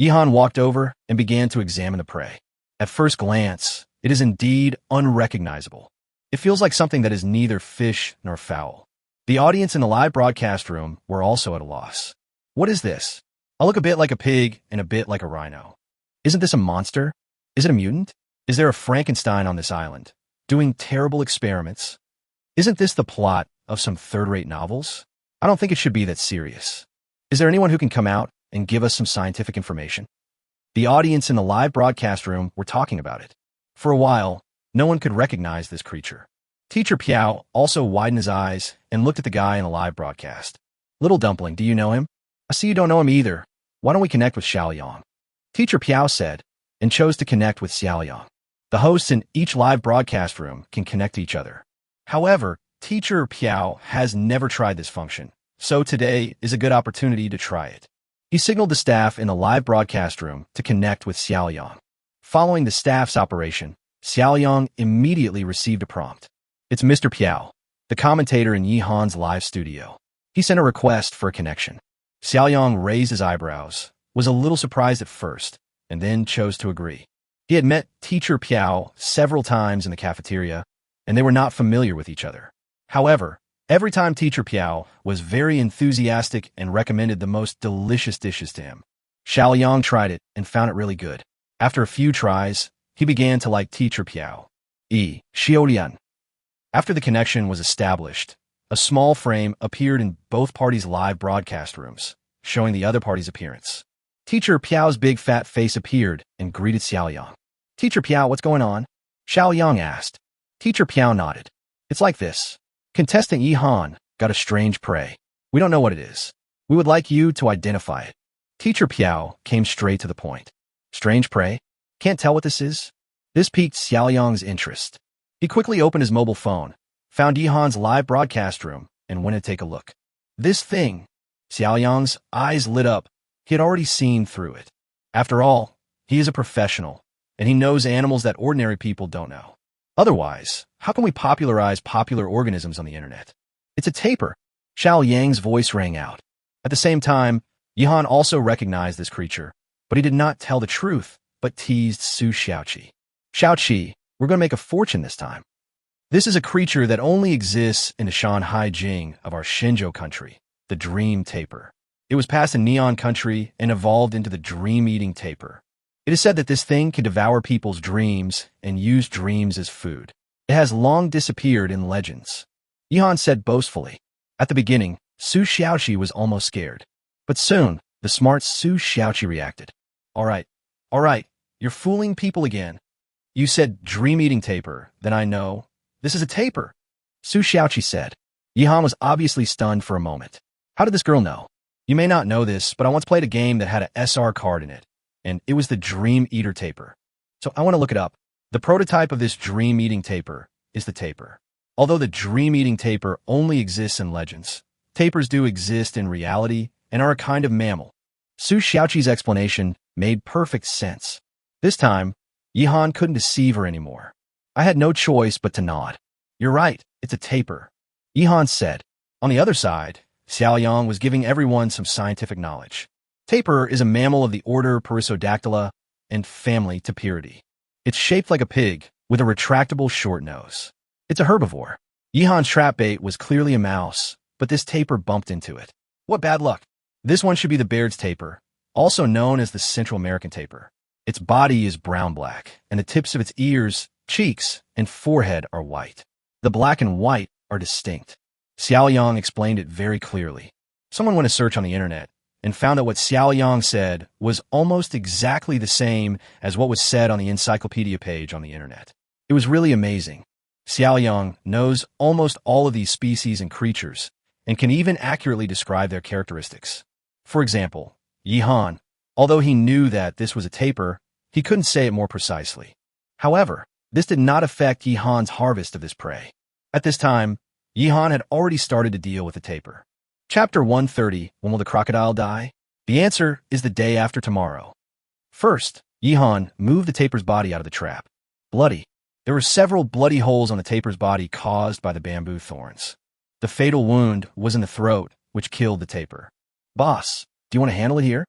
Yihan walked over and began to examine the prey. At first glance, it is indeed unrecognizable. It feels like something that is neither fish nor fowl. The audience in the live broadcast room were also at a loss. "What is this? I look a bit like a pig and a bit like a rhino. Isn't this a monster? Is it a mutant? Is there a Frankenstein on this island, doing terrible experiments? Isn't this the plot of some third-rate novels? I don't think it should be that serious. Is there anyone who can come out and give us some scientific information?" The audience in the live broadcast room were talking about it. For a while, no one could recognize this creature. Teacher Piao also widened his eyes and looked at the guy in the live broadcast. "Little Dumpling, do you know him? I see you don't know him either. Why don't we connect with Xiaoyang?" Teacher Piao said, and chose to connect with Xiaoyang. The hosts in each live broadcast room can connect to each other. However, Teacher Piao has never tried this function, so today is a good opportunity to try it. He signaled the staff in the live broadcast room to connect with Xiaoyang. Following the staff's operation, Xiaoyang immediately received a prompt. "It's Mr. Piao, the commentator in Yihan's live studio." He sent a request for a connection. Xiaoyang raised his eyebrows, was a little surprised at first, and then chose to agree. He had met Teacher Piao several times in the cafeteria, and they were not familiar with each other. However, every time Teacher Piao was very enthusiastic and recommended the most delicious dishes to him. Xiaoyang tried it and found it really good. After a few tries, he began to like Teacher Piao. Xiaolian. After the connection was established, a small frame appeared in both parties' live broadcast rooms, showing the other party's appearance. Teacher Piao's big fat face appeared and greeted Xiaoyang. "Teacher Piao, what's going on?" Xiaoyang asked. Teacher Piao nodded. "It's like this. Contestant Yihan got a strange prey. We don't know what it is. We would like you to identify it." Teacher Piao came straight to the point. "Strange prey? Can't tell what this is?" This piqued Xiaoyang's interest. He quickly opened his mobile phone, found Yihan's live broadcast room, and went to take a look. This thing! Xiaoyang's eyes lit up. He had already seen through it. After all, he is a professional, and he knows animals that ordinary people don't know. Otherwise, how can we popularize popular organisms on the internet? "It's a tapir." Xiaoyang's voice rang out. At the same time, Yihan also recognized this creature, but he did not tell the truth, but teased Su Xiaoqi. "Xiaoqi, we're going to make a fortune this time. This is a creature that only exists in the Shanhai Jing of our Shenzhou country, the dream tapir. It was passed in Neon country and evolved into the dream-eating tapir. It is said that this thing can devour people's dreams and use dreams as food. It has long disappeared in legends." Yihan said boastfully. At the beginning, Su Xiaoqi was almost scared. But soon, the smart Su Xiaoqi reacted. All right, you're fooling people again. You said dream-eating tapir, then I know. This is a tapir," Su Xiaoqi said. Yihan was obviously stunned for a moment. How did this girl know? "You may not know this, but I once played a game that had an SR card in it, and it was the Dream Eater tapir. So I want to look it up. The prototype of this dream-eating tapir is the tapir. Although the dream-eating tapir only exists in legends, tapirs do exist in reality and are a kind of mammal." Su Xiaoqi's explanation made perfect sense. This time, Yihan couldn't deceive her anymore. "I had no choice but to nod. You're right, it's a tapir," Yihan said. On the other side, Xiaoyang was giving everyone some scientific knowledge. Tapir is a mammal of the order Perissodactyla and family Tapiridae. It's shaped like a pig with a retractable short nose. It's a herbivore. Yihan's trap bait was clearly a mouse, but this tapir bumped into it. What bad luck. This one should be the Baird's tapir, also known as the Central American tapir. Its body is brown-black, and the tips of its ears, cheeks, and forehead are white. The black and white are distinct. Xiaoyang explained it very clearly. Someone went to search on the internet and found that what Xiaoyang said was almost exactly the same as what was said on the encyclopedia page on the internet. It was really amazing. Xiaoyang knows almost all of these species and creatures and can even accurately describe their characteristics. For example, Yihan, although he knew that this was a tapir, he couldn't say it more precisely. However, This did not affect Yihan's harvest of this prey. At this time, Yihan had already started to deal with the tapir. Chapter 130, When Will the Crocodile Die? The answer is the day after tomorrow. First, Yihan moved the tapir's body out of the trap. Bloody. There were several bloody holes on the tapir's body caused by the bamboo thorns. The fatal wound was in the throat, which killed the tapir. Boss, do you want to handle it here?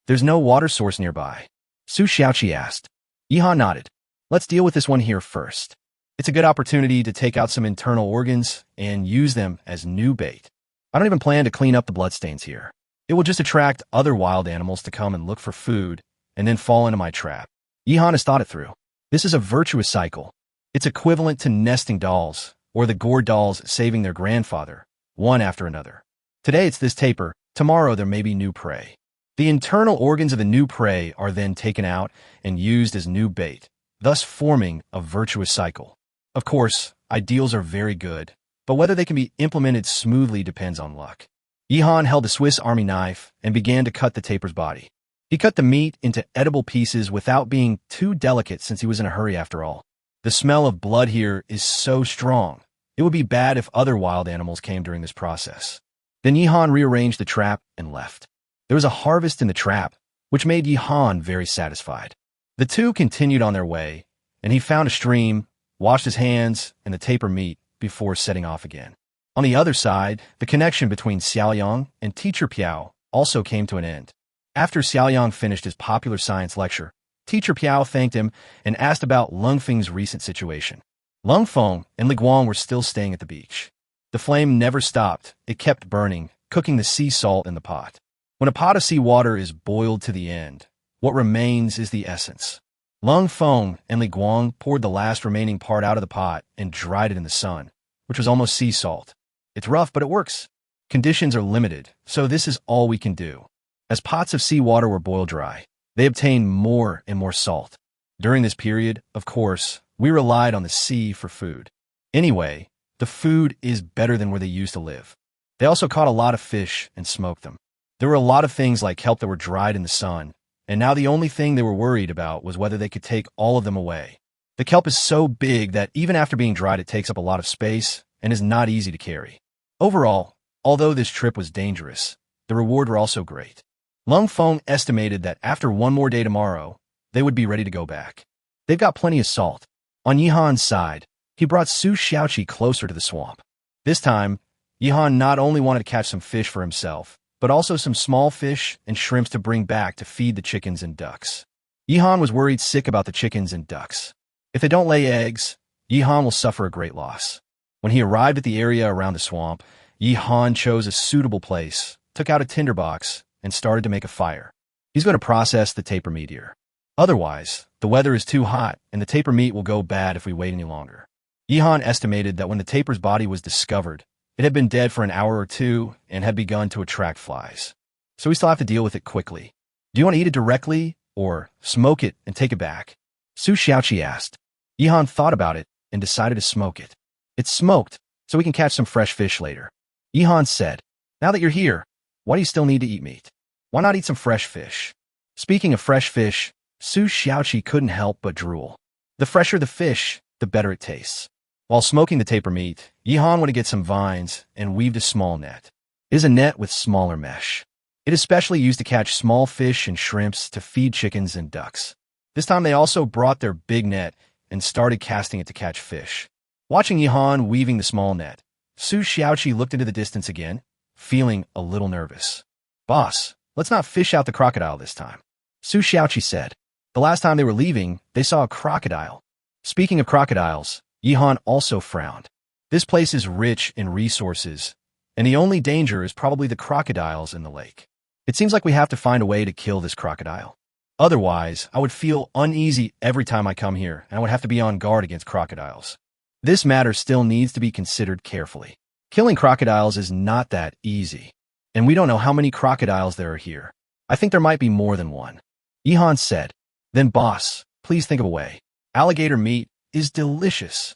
There's no water source nearby. Su Xiaoqi asked. Yihan nodded. Let's deal with this one here first. It's a good opportunity to take out some internal organs and use them as new bait. I don't even plan to clean up the bloodstains here. It will just attract other wild animals to come and look for food and then fall into my trap. Yihan has thought it through. This is a virtuous cycle. It's equivalent to nesting dolls, or the gore dolls saving their grandfather, one after another. Today it's this tapir, tomorrow there may be new prey. The internal organs of the new prey are then taken out and used as new bait, thus forming a virtuous cycle. Of course, ideals are very good, but whether they can be implemented smoothly depends on luck. Yihan held a Swiss Army knife and began to cut the tapir's body. He cut the meat into edible pieces without being too delicate since he was in a hurry after all. The smell of blood here is so strong. It would be bad if other wild animals came during this process. Then Yihan rearranged the trap and left. There was a harvest in the trap, which made Yihan very satisfied. The two continued on their way, and he found a stream, washed his hands and the tapir meat before setting off again. On the other side, the connection between Xiaoyang and Teacher Piao also came to an end. After Xiaoyang finished his popular science lecture, Teacher Piao thanked him and asked about Lung Feng's recent situation. Lung Feng and Li Guang were still staying at the beach. The flame never stopped. It kept burning, cooking the sea salt in the pot. When a pot of seawater is boiled to the end, what remains is the essence. Lung Feng and Li Guang poured the last remaining part out of the pot and dried it in the sun, which was almost sea salt. It's rough, but it works. Conditions are limited, so this is all we can do. As pots of seawater were boiled dry, they obtained more and more salt. During this period, of course, we relied on the sea for food. Anyway, the food is better than where they used to live. They also caught a lot of fish and smoked them. There were a lot of things like kelp that were dried in the sun, and now the only thing they were worried about was whether they could take all of them away. The kelp is so big that even after being dried it takes up a lot of space and is not easy to carry. Overall, although this trip was dangerous, the reward were also great. Lung Feng estimated that after one more day tomorrow, they would be ready to go back. They've got plenty of salt. On Yihan's side, he brought Su Xiaoqi closer to the swamp. This time, Yihan not only wanted to catch some fish for himself, but also some small fish and shrimps to bring back to feed the chickens and ducks. Yihan was worried sick about the chickens and ducks. If they don't lay eggs, Yihan will suffer a great loss. When he arrived at the area around the swamp, Yihan chose a suitable place, took out a tinderbox, and started to make a fire. He's going to process the tapir meat here. Otherwise, the weather is too hot, and the tapir meat will go bad if we wait any longer. Yihan estimated that when the tapir's body was discovered, it had been dead for an hour or two and had begun to attract flies. So we still have to deal with it quickly. Do you want to eat it directly, or smoke it and take it back? Su Xiaoqi asked. Yihan thought about it and decided to smoke it. It's smoked, so we can catch some fresh fish later. Yihan said, now that you're here, why do you still need to eat meat? Why not eat some fresh fish? Speaking of fresh fish, Su Xiaoqi couldn't help but drool. The fresher the fish, the better it tastes. While smoking the tapir meat, Yihan went to get some vines and weaved a small net. It is a net with smaller mesh. It is specially used to catch small fish and shrimps to feed chickens and ducks. This time they also brought their big net and started casting it to catch fish. Watching Yihan weaving the small net, Su Xiaoqi looked into the distance again, feeling a little nervous. Boss, let's not fish out the crocodile this time. Su Xiaoqi said. The last time they were leaving, they saw a crocodile. Speaking of crocodiles, Yihan also frowned. This place is rich in resources, and the only danger is probably the crocodiles in the lake. It seems like we have to find a way to kill this crocodile. Otherwise, I would feel uneasy every time I come here, and I would have to be on guard against crocodiles. This matter still needs to be considered carefully. Killing crocodiles is not that easy, and we don't know how many crocodiles there are here. I think there might be more than one. Yihan said. Then boss, please think of a way. Alligator meat is delicious.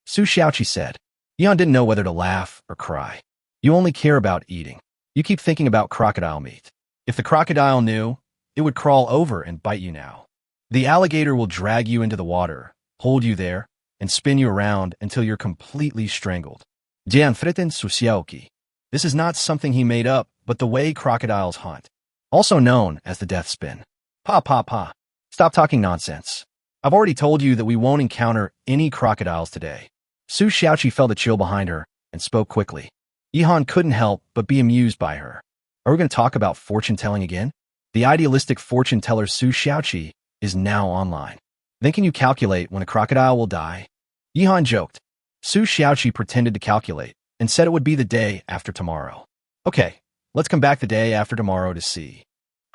Su Xiaoqi said. Yihan didn't know whether to laugh or cry. You only care about eating. You keep thinking about crocodile meat. If the crocodile knew, it would crawl over and bite you now. The alligator will drag you into the water, hold you there, and spin you around until you're completely strangled. Jianfritten Suxiaoki. This is not something he made up, but the way crocodiles hunt. Also known as the death spin. Pa pa pa. Stop talking nonsense. I've already told you that we won't encounter any crocodiles today. Su Xiaoqi felt a chill behind her and spoke quickly. Yihan couldn't help but be amused by her. Are we going to talk about fortune-telling again? The idealistic fortune teller Su Xiaoqi is now online. Then can you calculate when a crocodile will die? Yihan joked. Su Xiaoqi pretended to calculate and said it would be the day after tomorrow. Okay, let's come back the day after tomorrow to see.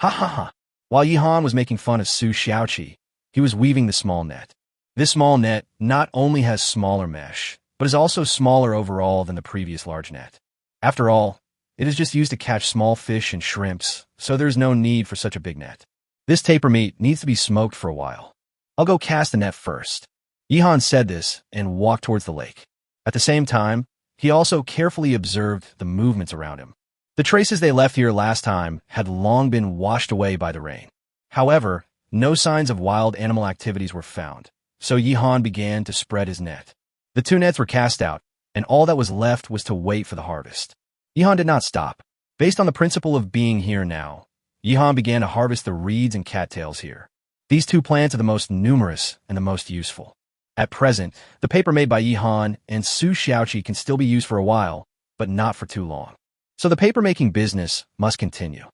Ha ha ha. While Yihan was making fun of Su Xiaoqi, he was weaving the small net. This small net not only has smaller mesh, but is also smaller overall than the previous large net. After all, it is just used to catch small fish and shrimps, so there's no need for such a big net. This tapir meat needs to be smoked for a while. I'll go cast the net first. Yihan said this and walked towards the lake. At the same time, he also carefully observed the movements around him. The traces they left here last time had long been washed away by the rain. However, no signs of wild animal activities were found, so Yihan began to spread his net. The two nets were cast out, and all that was left was to wait for the harvest. Yihan did not stop. Based on the principle of being here now, Yihan began to harvest the reeds and cattails here. These two plants are the most numerous and the most useful. At present, the paper made by Yihan and Su Xiaoqi can still be used for a while, but not for too long. So the paper-making business must continue.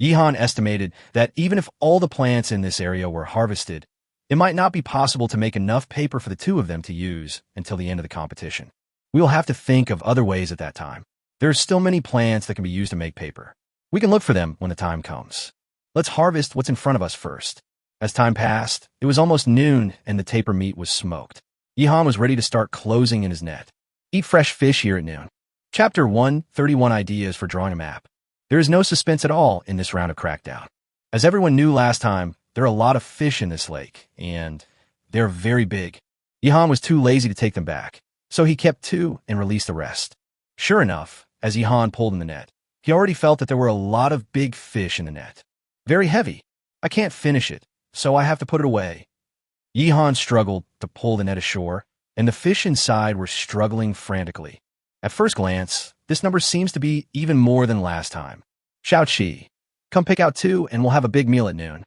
Yihan estimated that even if all the plants in this area were harvested, it might not be possible to make enough paper for the two of them to use until the end of the competition. We will have to think of other ways at that time. There are still many plants that can be used to make paper. We can look for them when the time comes. Let's harvest what's in front of us first. As time passed, it was almost noon and the tapir meat was smoked. Yihan was ready to start closing in his net. Eat fresh fish here at noon. Chapter 1, 31 Ideas for Drawing a Map. There is no suspense at all in this round of Crackdown. As everyone knew last time, there are a lot of fish in this lake, and they're very big. Yihan was too lazy to take them back, so he kept 2 and released the rest. Sure enough, as Yihan pulled in the net, he already felt that there were a lot of big fish in the net. Very heavy. I can't finish it, so I have to put it away. Yihan struggled to pull the net ashore, and the fish inside were struggling frantically. At first glance, this number seems to be even more than last time. Xiaoqi, come pick out 2 and we'll have a big meal at noon.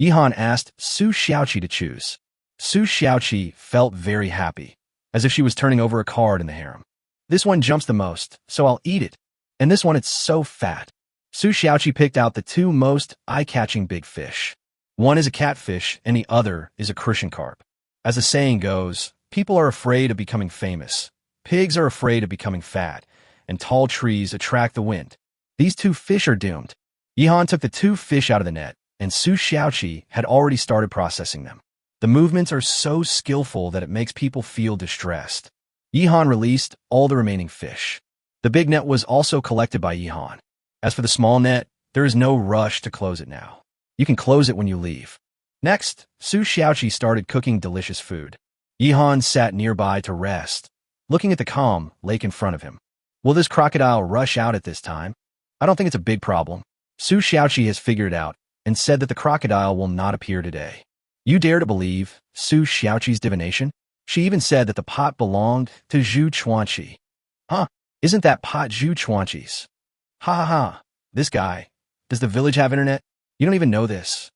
Yihan asked Su Xiaoqi to choose. Su Xiaoqi felt very happy, as if she was turning over a card in the harem. This one jumps the most, so I'll eat it. And this one, it's so fat. Su Xiaoqi picked out the 2 most eye-catching big fish. One is a catfish and the other is a crucian carp. As the saying goes, people are afraid of becoming famous. Pigs are afraid of becoming fat, and tall trees attract the wind. These 2 fish are doomed. Yihan took the 2 fish out of the net, and Su Xiaoqi had already started processing them. The movements are so skillful that it makes people feel distressed. Yihan released all the remaining fish. The big net was also collected by Yihan. As for the small net, there is no rush to close it now. You can close it when you leave. Next, Su Xiaoqi started cooking delicious food. Yihan sat nearby to rest, looking at the calm lake in front of him. Will this crocodile rush out at this time? I don't think it's a big problem. Su Xiaoqi has figured it out and said that the crocodile will not appear today. You dare to believe Su Xiaoqi's divination? She even said that the pot belonged to Zhu Chuanqi. Huh? Isn't that pot Zhu Chuanqi's? Ha ha ha. This guy. Does the village have internet? You don't even know this.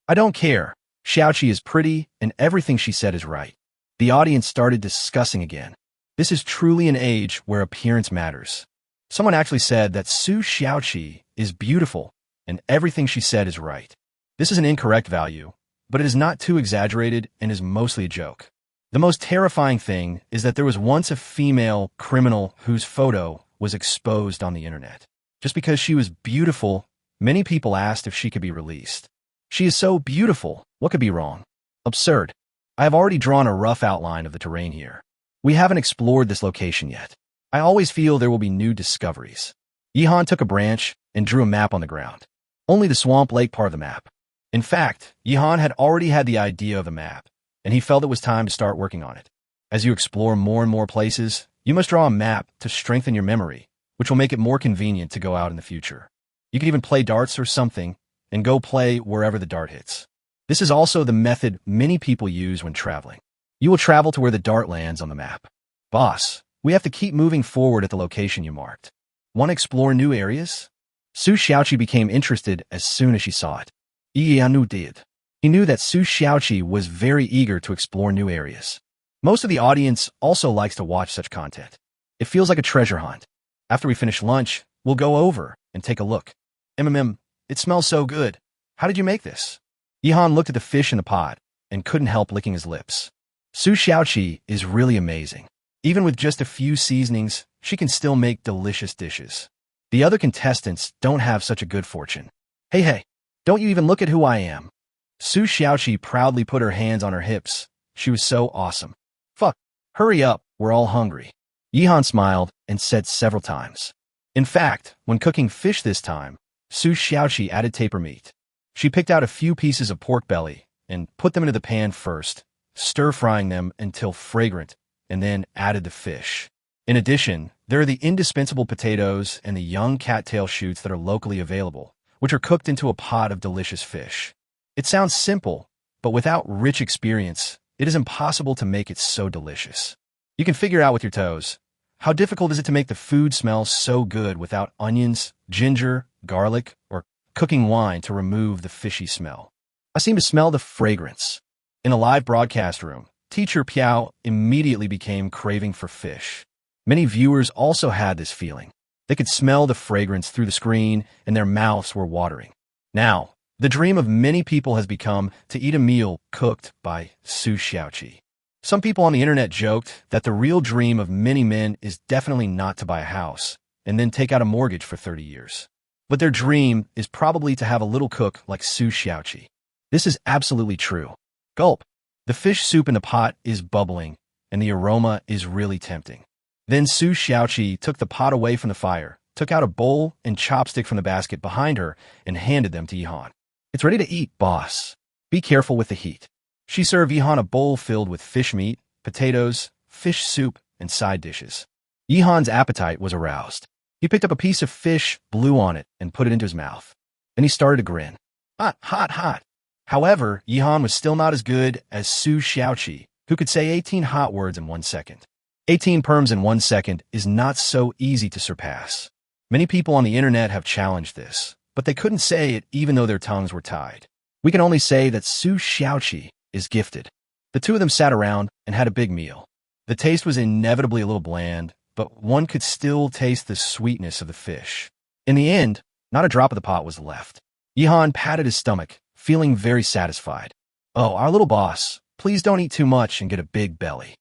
I don't care. Xiaoqi is pretty and everything she said is right. The audience started discussing again. This is truly an age where appearance matters. Someone actually said that Su Xiaoqi is beautiful and everything she said is right. This is an incorrect value, but it is not too exaggerated and is mostly a joke. The most terrifying thing is that there was once a female criminal whose photo was exposed on the internet. Just because she was beautiful, many people asked if she could be released. She is so beautiful, what could be wrong? Absurd. I have already drawn a rough outline of the terrain here. We haven't explored this location yet. I always feel there will be new discoveries. Yihan took a branch and drew a map on the ground. Only the swamp lake part of the map. In fact, Yihan had already had the idea of the map, and he felt it was time to start working on it. As you explore more and more places, you must draw a map to strengthen your memory, which will make it more convenient to go out in the future. You can even play darts or something, and go play wherever the dart hits. This is also the method many people use when traveling. You will travel to where the dart lands on the map. Boss, we have to keep moving forward at the location you marked. Want to explore new areas? Su Xiaoqi became interested as soon as she saw it. Yianu did. He knew that Su Xiaoqi was very eager to explore new areas. Most of the audience also likes to watch such content. It feels like a treasure hunt. After we finish lunch, we'll go over and take a look. It smells so good. How did you make this? Yihan looked at the fish in the pot and couldn't help licking his lips. Su Xiaoqi is really amazing. Even with just a few seasonings, she can still make delicious dishes. The other contestants don't have such a good fortune. Hey, don't you even look at who I am. Su Xiaoqi proudly put her hands on her hips. She was so awesome. Fuck, hurry up, we're all hungry. Yihan smiled and said several times. In fact, when cooking fish this time, Su Xiaoqi added taper meat. She picked out a few pieces of pork belly and put them into the pan first, stir-frying them until fragrant, and then added the fish. In addition, there are the indispensable potatoes and the young cattail shoots that are locally available, which are cooked into a pot of delicious fish. It sounds simple, but without rich experience, it is impossible to make it so delicious. You can figure out with your toes. How difficult is it to make the food smell so good without onions, ginger, garlic, or cooking wine to remove the fishy smell? I seem to smell the fragrance. In a live broadcast room, teacher Piao immediately became craving for fish. Many viewers also had this feeling. They could smell the fragrance through the screen and their mouths were watering. Now, the dream of many people has become to eat a meal cooked by Su Xiaoqi. Some people on the internet joked that the real dream of many men is definitely not to buy a house and then take out a mortgage for 30 years. But their dream is probably to have a little cook like Su Xiaoqi. This is absolutely true. Gulp. The fish soup in the pot is bubbling, and the aroma is really tempting. Then Su Xiaoqi took the pot away from the fire, took out a bowl and chopstick from the basket behind her, and handed them to Yihan. It's ready to eat, boss. Be careful with the heat. She served Yihan a bowl filled with fish meat, potatoes, fish soup, and side dishes. Yihan's appetite was aroused. He picked up a piece of fish, blew on it, and put it into his mouth. Then he started to grin. Hot, hot, hot. However, Yihan was still not as good as Su Xiaoqi, who could say 18 hot words in 1 second. 18 perms in 1 second is not so easy to surpass. Many people on the internet have challenged this, but they couldn't say it even though their tongues were tied. We can only say that Su Xiaoqi is gifted. The two of them sat around and had a big meal. The taste was inevitably a little bland, but one could still taste the sweetness of the fish. In the end, not a drop of the pot was left. Yihan patted his stomach, feeling very satisfied. Oh, our little boss, please don't eat too much and get a big belly.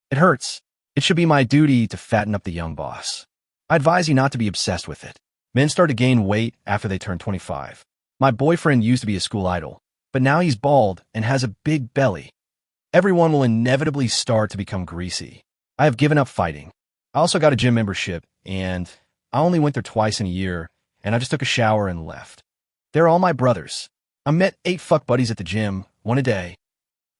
It hurts. It should be my duty to fatten up the young boss. I advise you not to be obsessed with it. Men start to gain weight after they turn 25. My boyfriend used to be a school idol, but now he's bald and has a big belly. Everyone will inevitably start to become greasy. I have given up fighting. I also got a gym membership, and I only went there twice in a year, and I just took a shower and left. They're all my brothers. I met 8 fuck buddies at the gym, 1 a day.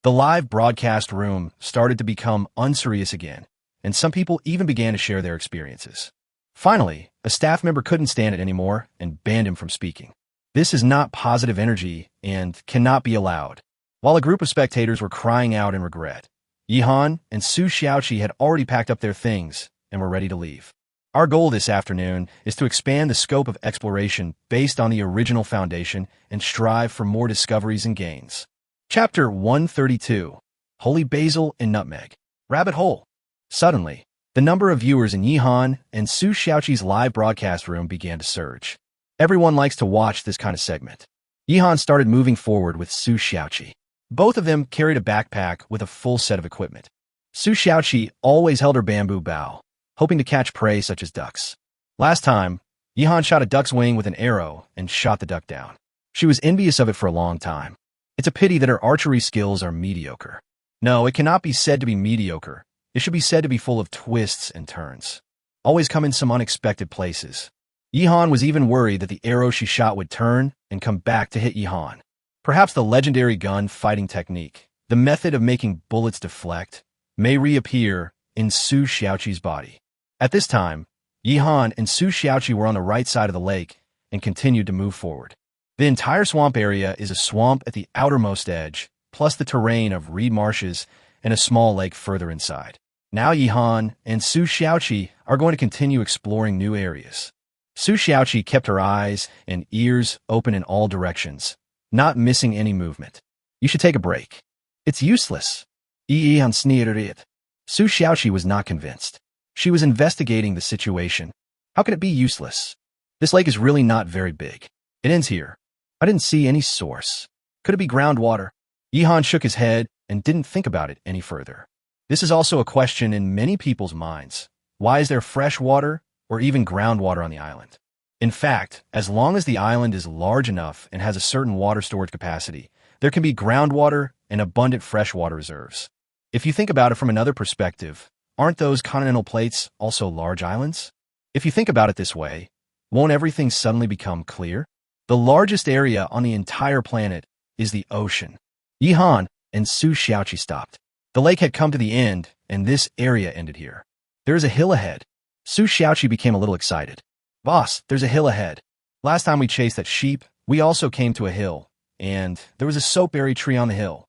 The live broadcast room started to become unserious again, and some people even began to share their experiences. Finally, a staff member couldn't stand it anymore and banned him from speaking. This is not positive energy and cannot be allowed. While a group of spectators were crying out in regret, Yihan and Su Xiaoqi had already packed up their things and were ready to leave. Our goal this afternoon is to expand the scope of exploration based on the original foundation and strive for more discoveries and gains. Chapter 132, Holy Basil and Nutmeg. Rabbit Hole. Suddenly, the number of viewers in Yihan and Su Xiaoqi's live broadcast room began to surge. Everyone likes to watch this kind of segment. Yihan started moving forward with Su Xiaoqi. Both of them carried a backpack with a full set of equipment. Su Xiaoqi always held her bamboo bow, hoping to catch prey such as ducks. Last time, Yihan shot a duck's wing with an arrow and shot the duck down. She was envious of it for a long time. It's a pity that her archery skills are mediocre. No, it cannot be said to be mediocre. It should be said to be full of twists and turns. Always come in some unexpected places. Yihan was even worried that the arrow she shot would turn and come back to hit Yihan. Perhaps the legendary gun fighting technique, the method of making bullets deflect, may reappear in Su Xiaoqi's body. At this time, Yihan and Su Xiaoqi were on the right side of the lake and continued to move forward. The entire swamp area is a swamp at the outermost edge, plus the terrain of reed marshes and a small lake further inside. Now Yihan and Su Xiaoqi are going to continue exploring new areas. Su Xiaoqi kept her eyes and ears open in all directions, not missing any movement. You should take a break. It's useless. Yihan sneered. Su Xiaoqi was not convinced. She was investigating the situation. How can it be useless? This lake is really not very big. It ends here. I didn't see any source. Could it be groundwater? Yihan shook his head and didn't think about it any further. This is also a question in many people's minds. Why is there fresh water or even groundwater on the island? In fact, as long as the island is large enough and has a certain water storage capacity, there can be groundwater and abundant freshwater reserves. If you think about it from another perspective, aren't those continental plates also large islands? If you think about it this way, won't everything suddenly become clear? The largest area on the entire planet is the ocean. Yihan and Su Xiaoqi stopped. The lake had come to the end, and this area ended here. There is a hill ahead. Su Xiaoqi became a little excited. Boss, there's a hill ahead. Last time we chased that sheep, we also came to a hill, and there was a soapberry tree on the hill.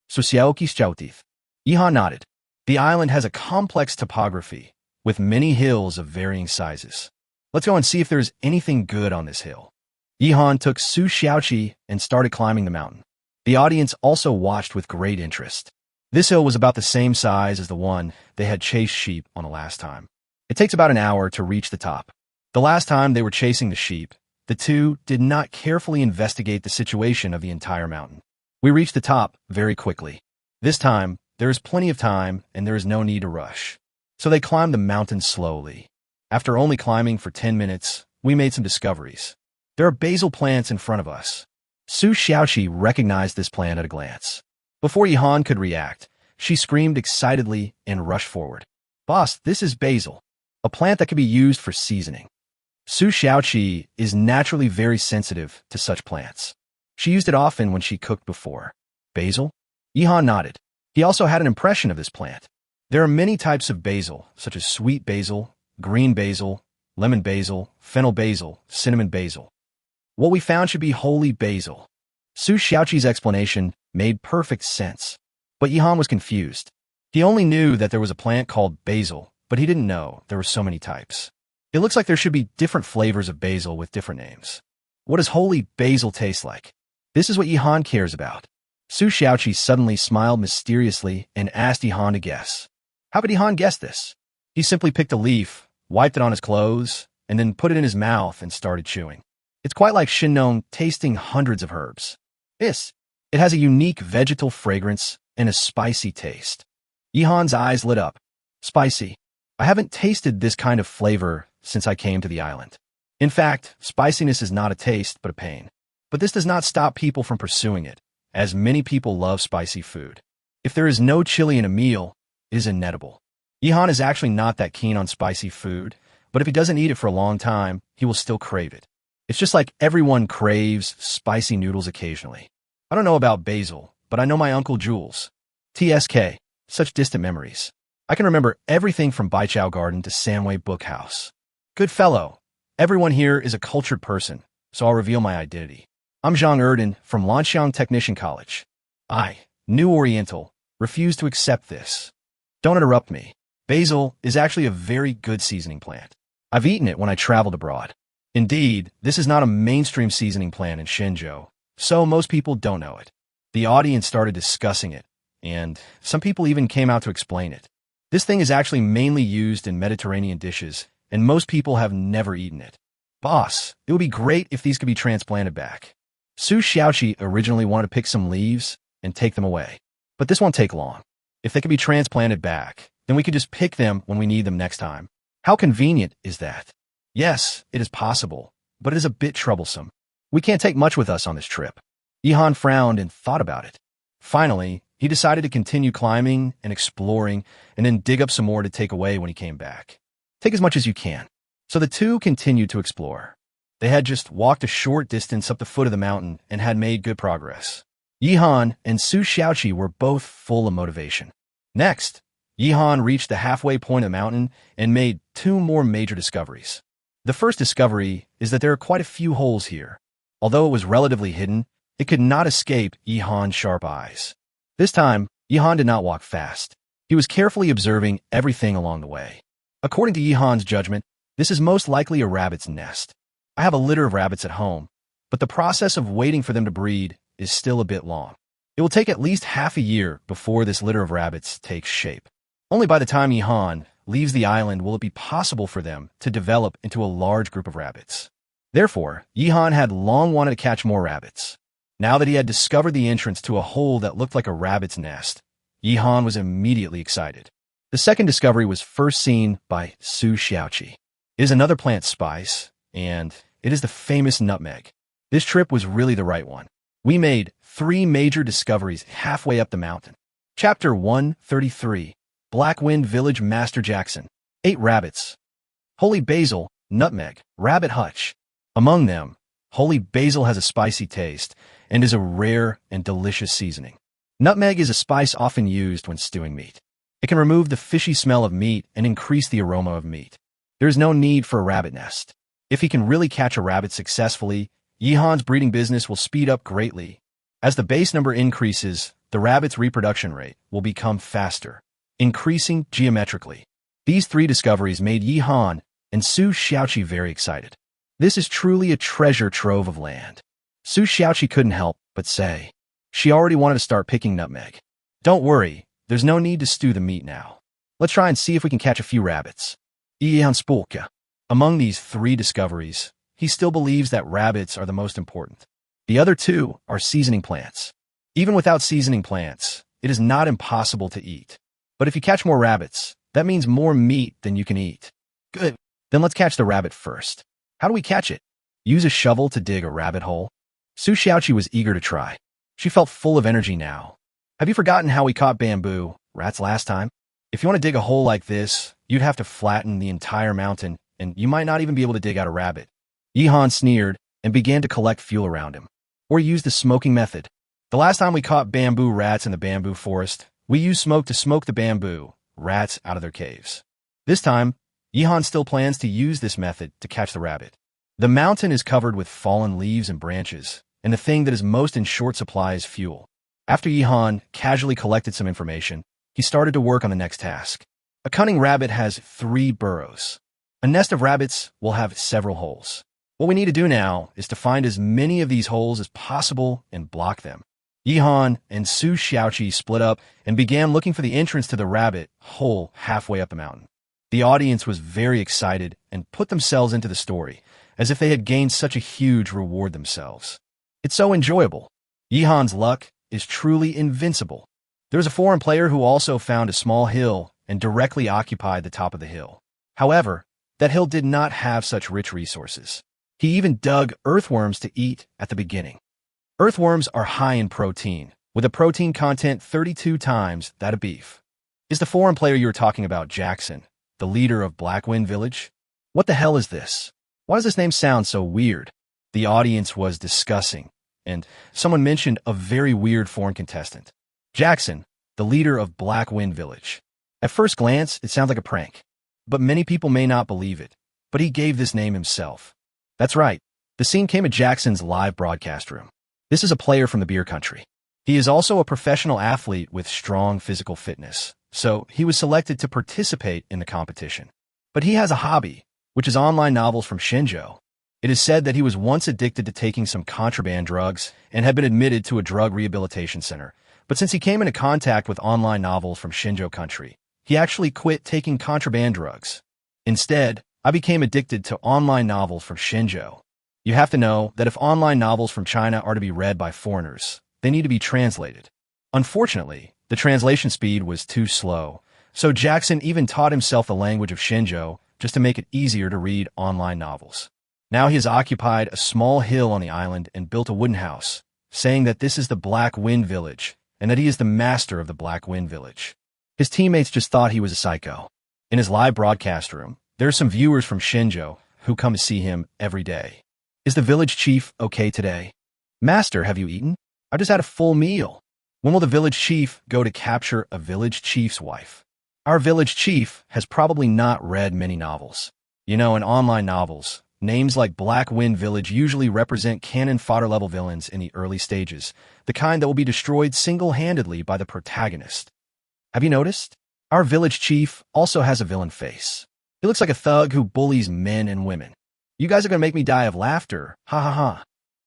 Su Xiaoqi Xiaotith. Yihan nodded. The island has a complex topography, with many hills of varying sizes. Let's go and see if there's anything good on this hill. Yihan took Su Xiaoqi and started climbing the mountain. The audience also watched with great interest. This hill was about the same size as the one they had chased sheep on the last time. It takes about an hour to reach the top. The last time they were chasing the sheep, the two did not carefully investigate the situation of the entire mountain. We reached the top very quickly. This time, there is plenty of time and there is no need to rush. So they climbed the mountain slowly. After only climbing for 10 minutes, we made some discoveries. There are basil plants in front of us. Su Xiaoqi recognized this plant at a glance. Before Yihan could react, she screamed excitedly and rushed forward. Boss, this is basil, a plant that can be used for seasoning. Su Xiaoqi is naturally very sensitive to such plants. She used it often when she cooked before. Basil? Yihan nodded. He also had an impression of this plant. There are many types of basil, such as sweet basil, green basil, lemon basil, fennel basil, cinnamon basil. What we found should be holy basil. Su Xiaoqi's explanation made perfect sense. But Yihan was confused. He only knew that there was a plant called basil, but he didn't know there were so many types. It looks like there should be different flavors of basil with different names. What does holy basil taste like? This is what Yihan cares about. Su Xiaoqi suddenly smiled mysteriously and asked Yihan to guess. How could Yihan guess this? He simply picked a leaf, wiped it on his clothes, and then put it in his mouth and started chewing. It's quite like Shinnong tasting hundreds of herbs. It has a unique vegetal fragrance and a spicy taste. Yihan's eyes lit up. Spicy. I haven't tasted this kind of flavor since I came to the island. In fact, spiciness is not a taste, but a pain. But this does not stop people from pursuing it, as many people love spicy food. If there is no chili in a meal, it is inedible. Yihan is actually not that keen on spicy food, but if he doesn't eat it for a long time, he will still crave it. It's just like everyone craves spicy noodles occasionally. I don't know about basil, but I know my Uncle Jules. TSK. Such distant memories. I can remember everything from Baijiao Garden to Samway Bookhouse. Good fellow. Everyone here is a cultured person, so I'll reveal my identity. I'm Zhang Erden from Lanxiang Technician College. I, New Oriental, refuse to accept this. Don't interrupt me. Basil is actually a very good seasoning plant. I've eaten it when I traveled abroad. Indeed, this is not a mainstream seasoning plant in Shenzhou, so most people don't know it. The audience started discussing it, and some people even came out to explain it. This thing is actually mainly used in Mediterranean dishes, and most people have never eaten it. Boss, it would be great if these could be transplanted back. Su Xiaoqi originally wanted to pick some leaves and take them away, but this won't take long. If they could be transplanted back, then we could just pick them when we need them next time. How convenient is that? Yes, it is possible, but it is a bit troublesome. We can't take much with us on this trip. Yihan frowned and thought about it. Finally, he decided to continue climbing and exploring and then dig up some more to take away when he came back. Take as much as you can. So the two continued to explore. They had just walked a short distance up the foot of the mountain and had made good progress. Yihan and Su Xiaoqi were both full of motivation. Next, Yihan reached the halfway point of the mountain and made two more major discoveries. The first discovery is that there are quite a few holes here. Although it was relatively hidden, it could not escape Yihan's sharp eyes. This time, Yihan did not walk fast. He was carefully observing everything along the way. According to Yihan's judgment, this is most likely a rabbit's nest. I have a litter of rabbits at home, but the process of waiting for them to breed is still a bit long. It will take at least half a year before this litter of rabbits takes shape. Only by the time Yihan leaves the island will it be possible for them to develop into a large group of rabbits. Therefore, Yihan had long wanted to catch more rabbits. Now that he had discovered the entrance to a hole that looked like a rabbit's nest, Yihan was immediately excited. The second discovery was first seen by Su Xiaoqi. It is another plant spice, and it is the famous nutmeg. This trip was really the right one. We made 3 major discoveries halfway up the mountain. Chapter 133, Black Wind Village Master Jackson. 8 rabbits. Holy basil, nutmeg, rabbit hutch. Among them, holy basil has a spicy taste and is a rare and delicious seasoning. Nutmeg is a spice often used when stewing meat. It can remove the fishy smell of meat and increase the aroma of meat. There is no need for a rabbit nest. If he can really catch a rabbit successfully, Yihan's breeding business will speed up greatly. As the base number increases, the rabbit's reproduction rate will become faster, increasing geometrically. These 3 discoveries made Yihan and Su Xiaoqi very excited. This is truly a treasure trove of land. Su Xiaoqi couldn't help but say. She already wanted to start picking nutmeg. Don't worry, there's no need to stew the meat now. Let's try and see if we can catch a few rabbits. Yihan Spulka. Among these 3 discoveries, he still believes that rabbits are the most important. The other 2 are seasoning plants. Even without seasoning plants, it is not impossible to eat. But if you catch more rabbits, that means more meat than you can eat. Good. Then let's catch the rabbit first. How do we catch it? Use a shovel to dig a rabbit hole? Su Xiaoqi was eager to try. She felt full of energy now. Have you forgotten how we caught bamboo rats last time? If you want to dig a hole like this, you'd have to flatten the entire mountain, and you might not even be able to dig out a rabbit. Yihan sneered and began to collect fuel around him. Or use the smoking method. The last time we caught bamboo rats in the bamboo forest, we used smoke to smoke the bamboo rats out of their caves. This time, Yihan still plans to use this method to catch the rabbit. The mountain is covered with fallen leaves and branches, and the thing that is most in short supply is fuel. After Yihan casually collected some information, he started to work on the next task. A cunning rabbit has 3 burrows. A nest of rabbits will have several holes. What we need to do now is to find as many of these holes as possible and block them. Yihan and Su Xiaoqi split up and began looking for the entrance to the rabbit hole halfway up the mountain. The audience was very excited and put themselves into the story, as if they had gained such a huge reward themselves. It's so enjoyable. Yihan's luck is truly invincible. There was a foreign player who also found a small hill and directly occupied the top of the hill. However, that hill did not have such rich resources. He even dug earthworms to eat at the beginning. Earthworms are high in protein, with a protein content 32 times that of beef. Is the foreign player you were talking about Jackson, the leader of Black Wind Village? What the hell is this? Why does this name sound so weird? The audience was discussing, and someone mentioned a very weird foreign contestant. Jackson, the leader of Black Wind Village. At first glance, it sounds like a prank, but many people may not believe it, but he gave this name himself. That's right, the scene came at Jackson's live broadcast room. This is a player from the beer country. He is also a professional athlete with strong physical fitness, so he was selected to participate in the competition. But he has a hobby, which is online novels from Shenzhou. It is said that he was once addicted to taking some contraband drugs and had been admitted to a drug rehabilitation center. But since he came into contact with online novels from Shenzhou country, he actually quit taking contraband drugs. Instead, I became addicted to online novels from Shenzhou. You have to know that if online novels from China are to be read by foreigners, they need to be translated. Unfortunately, the translation speed was too slow, so Jackson even taught himself the language of Shenzhou just to make it easier to read online novels. Now he has occupied a small hill on the island and built a wooden house, saying that this is the Black Wind Village and that he is the master of the Black Wind Village. His teammates just thought he was a psycho. In his live broadcast room, there are some viewers from Shenzhou who come to see him every day. Is the village chief okay today? Master, have you eaten? I just had a full meal. When will the village chief go to capture a village chief's wife? Our village chief has probably not read many novels. You know, in online novels, Names like Black Wind Village usually represent cannon fodder-level villains in the early stages, the kind that will be destroyed single-handedly by the protagonist. Have you noticed? Our village chief also has a villain face. He looks like a thug who bullies men and women. You guys are going to make me die of laughter, ha ha ha.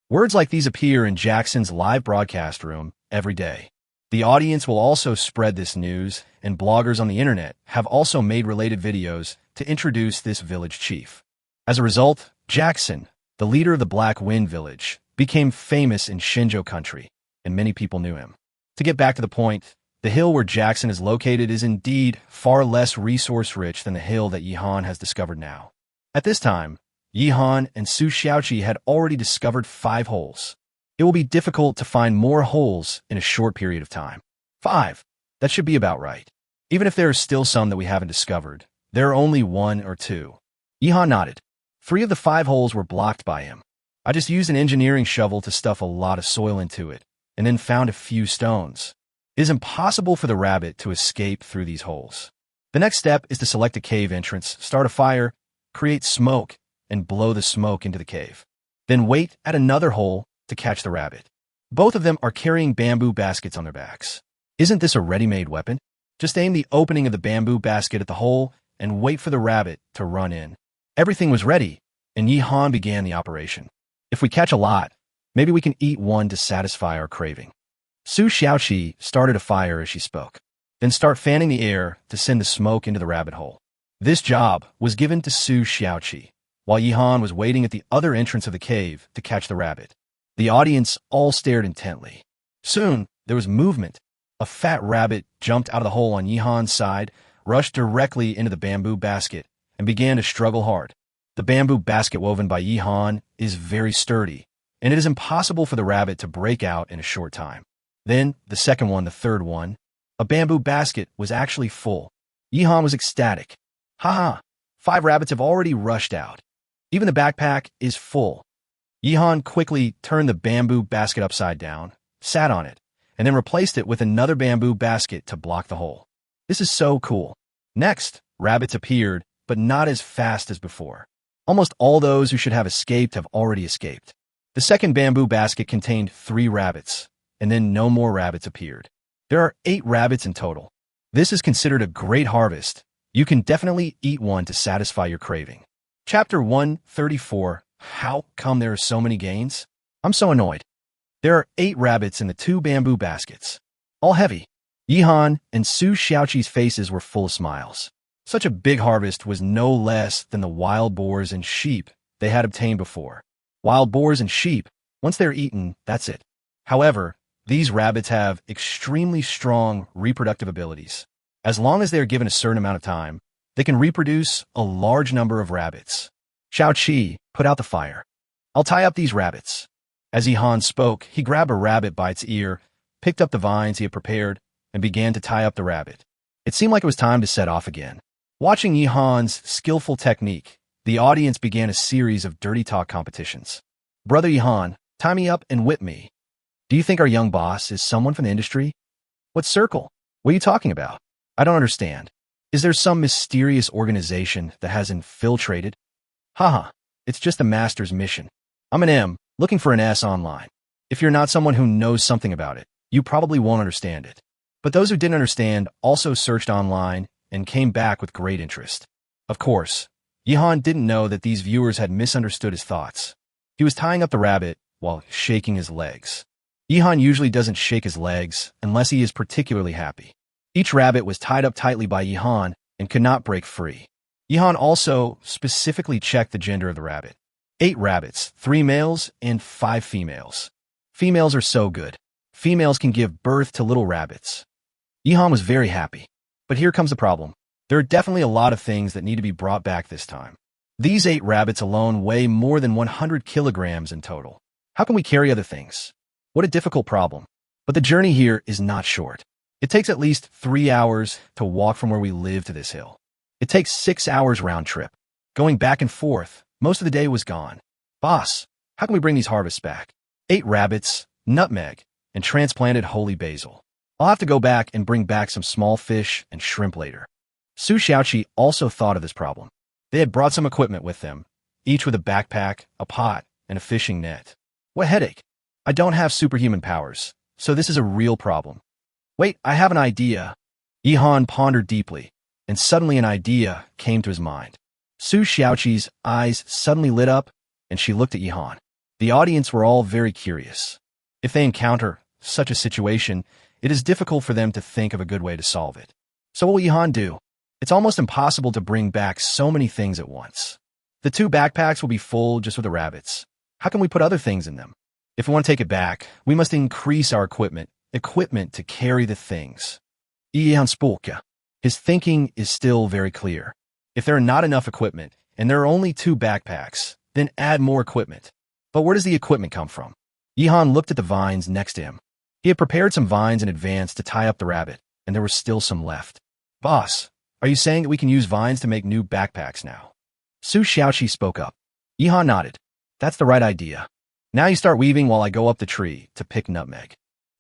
Words like these appear in Jackson's live broadcast room every day. The audience will also spread this news, and bloggers on the internet have also made related videos to introduce this village chief. As a result, Jackson, the leader of the Black Wind Village, became famous in Shinjo country, and many people knew him. To get back to the point, the hill where Jackson is located is indeed far less resource-rich than the hill that Yihan has discovered now. At this time, Yihan and Su Xiaoqi had already discovered 5 holes. It will be difficult to find more holes in a short period of time. 5. That should be about right. Even if there are still some that we haven't discovered, there are only 1 or 2. Yihan nodded. 3 of the 5 holes were blocked by him. I just used an engineering shovel to stuff a lot of soil into it, and then found a few stones. It is impossible for the rabbit to escape through these holes. The next step is to select a cave entrance, start a fire, create smoke, and blow the smoke into the cave. Then wait at another hole to catch the rabbit. Both of them are carrying bamboo baskets on their backs. Isn't this a ready-made weapon? Just aim the opening of the bamboo basket at the hole and wait for the rabbit to run in. Everything was ready, and Yihan began the operation. If we catch a lot, maybe we can eat one to satisfy our craving. Su Xiaoqi started a fire as she spoke. Then start fanning the air to send the smoke into the rabbit hole. This job was given to Su Xiaoqi, while Yihan was waiting at the other entrance of the cave to catch the rabbit. The audience all stared intently. Soon, there was movement. A fat rabbit jumped out of the hole on Yihan's side, rushed directly into the bamboo basket, and began to struggle hard. The bamboo basket woven by Yihan is very sturdy, and it is impossible for the rabbit to break out in a short time. Then, the second one, the third one, a bamboo basket was actually full. Yihan was ecstatic. Ha! 5 rabbits have already rushed out. Even the backpack is full. Yihan quickly turned the bamboo basket upside down, sat on it, and then replaced it with another bamboo basket to block the hole. This is so cool. Next, rabbits appeared, but not as fast as before. Almost all those who should have escaped have already escaped. The second bamboo basket contained 3 rabbits, and then no more rabbits appeared. There are 8 rabbits in total. This is considered a great harvest. You can definitely eat one to satisfy your craving. Chapter 134. How come there are so many gains? I'm so annoyed. There are 8 rabbits in the 2 bamboo baskets. All heavy. Yihan and Su Xiaoqi's faces were full of smiles. Such a big harvest was no less than the wild boars and sheep they had obtained before. Wild boars and sheep, once they're eaten, that's it. However, these rabbits have extremely strong reproductive abilities. As long as they are given a certain amount of time, they can reproduce a large number of rabbits. Xiaoqi, put out the fire. I'll tie up these rabbits. As Yihan spoke, he grabbed a rabbit by its ear, picked up the vines he had prepared, and began to tie up the rabbit. It seemed like it was time to set off again. Watching Yihan's skillful technique, the audience began a series of dirty talk competitions. Brother Yihan, tie me up and whip me. Do you think our young boss is someone from the industry? What circle? What are you talking about? I don't understand. Is there some mysterious organization that has infiltrated? Haha, it's just the master's mission. I'm an M, looking for an S online. If you're not someone who knows something about it, you probably won't understand it. But those who didn't understand also searched online and came back with great interest. Of course, Yihan didn't know that these viewers had misunderstood his thoughts. He was tying up the rabbit while shaking his legs. Yihan usually doesn't shake his legs unless he is particularly happy. Each rabbit was tied up tightly by Yihan and could not break free. Yihan also specifically checked the gender of the rabbit. 8 rabbits, 3 males and 5 females. Females are so good. Females can give birth to little rabbits. Yihan was very happy. But here comes the problem. There are definitely a lot of things that need to be brought back this time. These 8 rabbits alone weigh more than 100 kilograms in total. How can we carry other things? What a difficult problem. But the journey here is not short. It takes at least 3 hours to walk from where we live to this hill. It takes 6 hours round trip. Going back and forth, most of the day was gone. Boss, how can we bring these harvests back? 8 rabbits, nutmeg, and transplanted holy basil. I'll have to go back and bring back some small fish and shrimp later. Su Xiaoqi also thought of this problem. They had brought some equipment with them, each with a backpack, a pot, and a fishing net. What headache? I don't have superhuman powers, so this is a real problem. Wait, I have an idea. Yihan pondered deeply, and suddenly an idea came to his mind. Su Xiaoqi's eyes suddenly lit up, and she looked at Yihan. The audience were all very curious. If they encounter such a situation, it is difficult for them to think of a good way to solve it. So what will Yihan do? It's almost impossible to bring back so many things at once. The 2 backpacks will be full just with the rabbits. How can we put other things in them? If we want to take it back, we must increase our equipment to carry the things. Yihan spoke. His thinking is still very clear. If there are not enough equipment, and there are only 2 backpacks, then add more equipment. But where does the equipment come from? Yihan looked at the vines next to him. He had prepared some vines in advance to tie up the rabbit, and there was still some left. Boss, are you saying that we can use vines to make new backpacks now? Su Xiaoqi spoke up. Yihan nodded. That's the right idea. Now you start weaving while I go up the tree to pick nutmeg.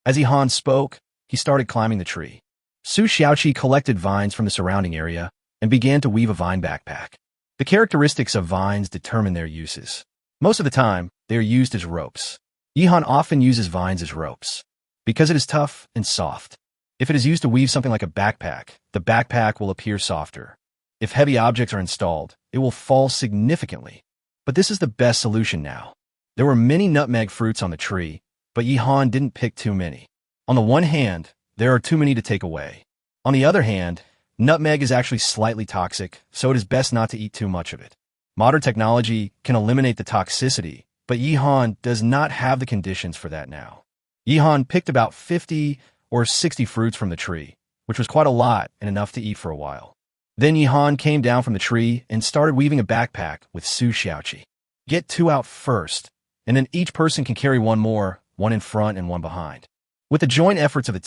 As Yihan spoke, he started climbing the tree. Su Xiaoqi collected vines from the surrounding area and began to weave a vine backpack. The characteristics of vines determine their uses. Most of the time, they are used as ropes. Yihan often uses vines as ropes because it is tough and soft. If it is used to weave something like a backpack, the backpack will appear softer. If heavy objects are installed, it will fall significantly. But this is the best solution now. There were many nutmeg fruits on the tree, but Yihan didn't pick too many. On the one hand, there are too many to take away. On the other hand, nutmeg is actually slightly toxic, so it is best not to eat too much of it. Modern technology can eliminate the toxicity, but Yihan does not have the conditions for that now. Yihan picked about 50 or 60 fruits from the tree, which was quite a lot and enough to eat for a while. Then Yihan came down from the tree and started weaving a backpack with Su Xiaoqi. Get 2 out first, and then each person can carry 1 more, 1 in front and 1 behind. With the joint efforts of the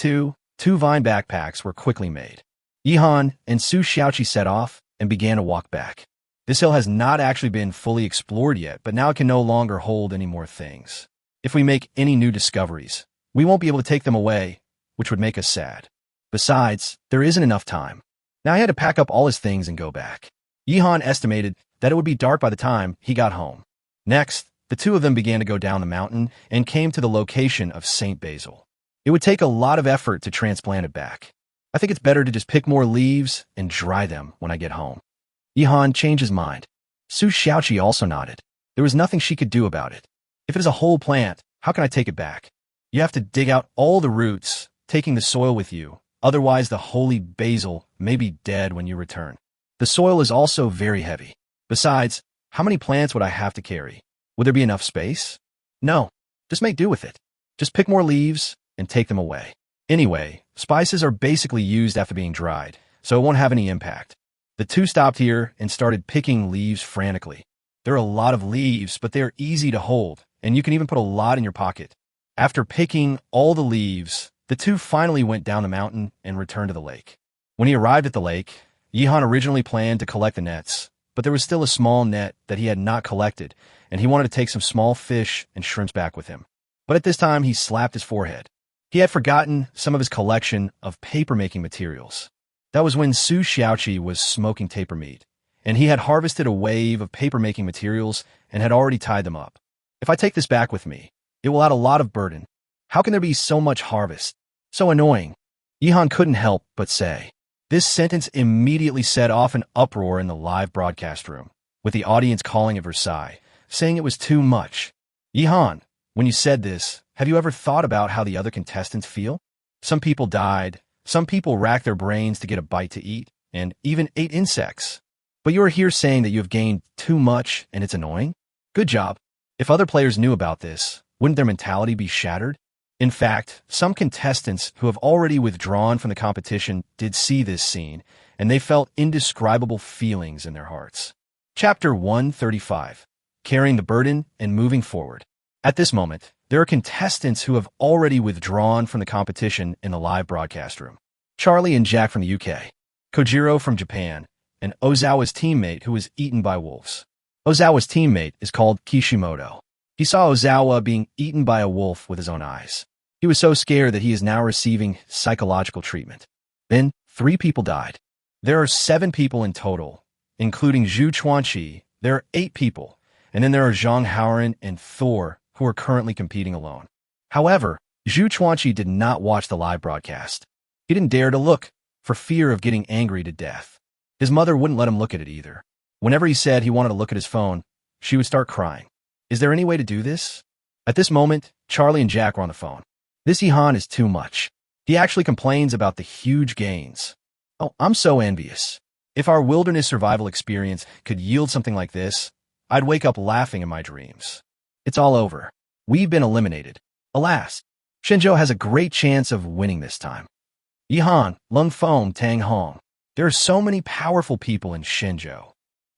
2 vine backpacks were quickly made. Yihan and Su Xiaoqi set off and began to walk back. This hill has not actually been fully explored yet, but now it can no longer hold any more things. If we make any new discoveries, we won't be able to take them away, which would make us sad. Besides, there isn't enough time. Now he had to pack up all his things and go back. Yihan estimated that it would be dark by the time he got home. Next, the 2 of them began to go down the mountain and came to the location of St. Basil. It would take a lot of effort to transplant it back. I think it's better to just pick more leaves and dry them when I get home. Yihan changed his mind. Su Xiaoqi also nodded. There was nothing she could do about it. If it is a whole plant, how can I take it back? You have to dig out all the roots, taking the soil with you. Otherwise, the holy basil may be dead when you return. The soil is also very heavy. Besides, how many plants would I have to carry? Would there be enough space? No, just make do with it. Just pick more leaves and take them away. Anyway, spices are basically used after being dried, so it won't have any impact. The 2 stopped here and started picking leaves frantically. There are a lot of leaves, but they are easy to hold, and you can even put a lot in your pocket. After picking all the leaves, the 2 finally went down the mountain and returned to the lake. When he arrived at the lake, Yihan originally planned to collect the nets, but there was still a small net that he had not collected, and he wanted to take some small fish and shrimps back with him. But at this time, he slapped his forehead. He had forgotten some of his collection of paper-making materials. That was when Su Xiaoqi was smoking tapir meat, and he had harvested a wave of paper-making materials and had already tied them up. If I take this back with me, it will add a lot of burden. How can there be so much harvest? So annoying. Yihan couldn't help but say. This sentence immediately set off an uproar in the live broadcast room, with the audience calling at Versailles, saying it was too much. Yihan, when you said this, have you ever thought about how the other contestants feel? Some people died, some people racked their brains to get a bite to eat, and even ate insects. But you are here saying that you have gained too much and it's annoying? Good job. If other players knew about this, wouldn't their mentality be shattered? In fact, some contestants who have already withdrawn from the competition did see this scene, and they felt indescribable feelings in their hearts. Chapter 135. Carrying the burden and moving forward. At this moment, there are contestants who have already withdrawn from the competition in the live broadcast room. Charlie and Jack from the UK, Kojiro from Japan, and Ozawa's teammate who was eaten by wolves. Ozawa's teammate is called Kishimoto. He saw Ozawa being eaten by a wolf with his own eyes. He was so scared that he is now receiving psychological treatment. Then, 3 people died. There are 7 people in total, including Zhu Chuanqi. There are 8 people, And then there are Zhang Haoren and Thor, who are currently competing alone. However, Zhu Chuanqi did not watch the live broadcast. He didn't dare to look, for fear of getting angry to death. His mother wouldn't let him look at it either. Whenever he said he wanted to look at his phone, she would start crying. Is there any way to do this? At this moment, Charlie and Jack were on the phone. This Yihan is too much. He actually complains about the huge gains. Oh, I'm so envious. If our wilderness survival experience could yield something like this, I'd wake up laughing in my dreams. It's all over. We've been eliminated. Alas, Shenzhou has a great chance of winning this time. Yihan, Lung Feng, Tang Hong. There are so many powerful people in Shenzhou.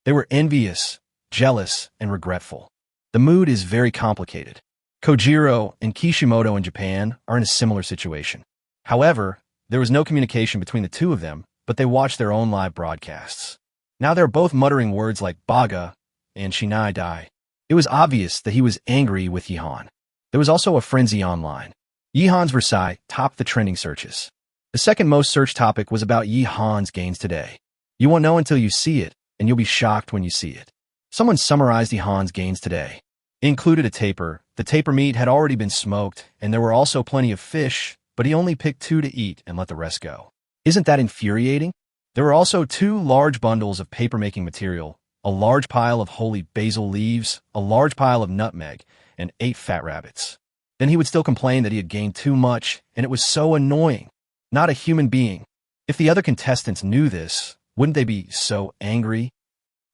They were envious, jealous, and regretful. The mood is very complicated. Kojiro and Kishimoto in Japan are in a similar situation. However, there was no communication between the two of them, but they watched their own live broadcasts. Now they're both muttering words like Baga and Shinai Dai. It was obvious that he was angry with Yihan. There was also a frenzy online. Yihan's Versailles topped the trending searches. The second most searched topic was about Yihan's gains today. You won't know until you see it, and you'll be shocked when you see it. Someone summarized Yihan's gains today. It included a tapir. The tapir meat had already been smoked, and there were also plenty of fish, but he only picked 2 to eat and let the rest go. Isn't that infuriating? There were also 2 large bundles of paper-making material, a large pile of holy basil leaves, a large pile of nutmeg, and 8 fat rabbits. Then he would still complain that he had gained too much, and it was so annoying. Not a human being. If the other contestants knew this, wouldn't they be so angry?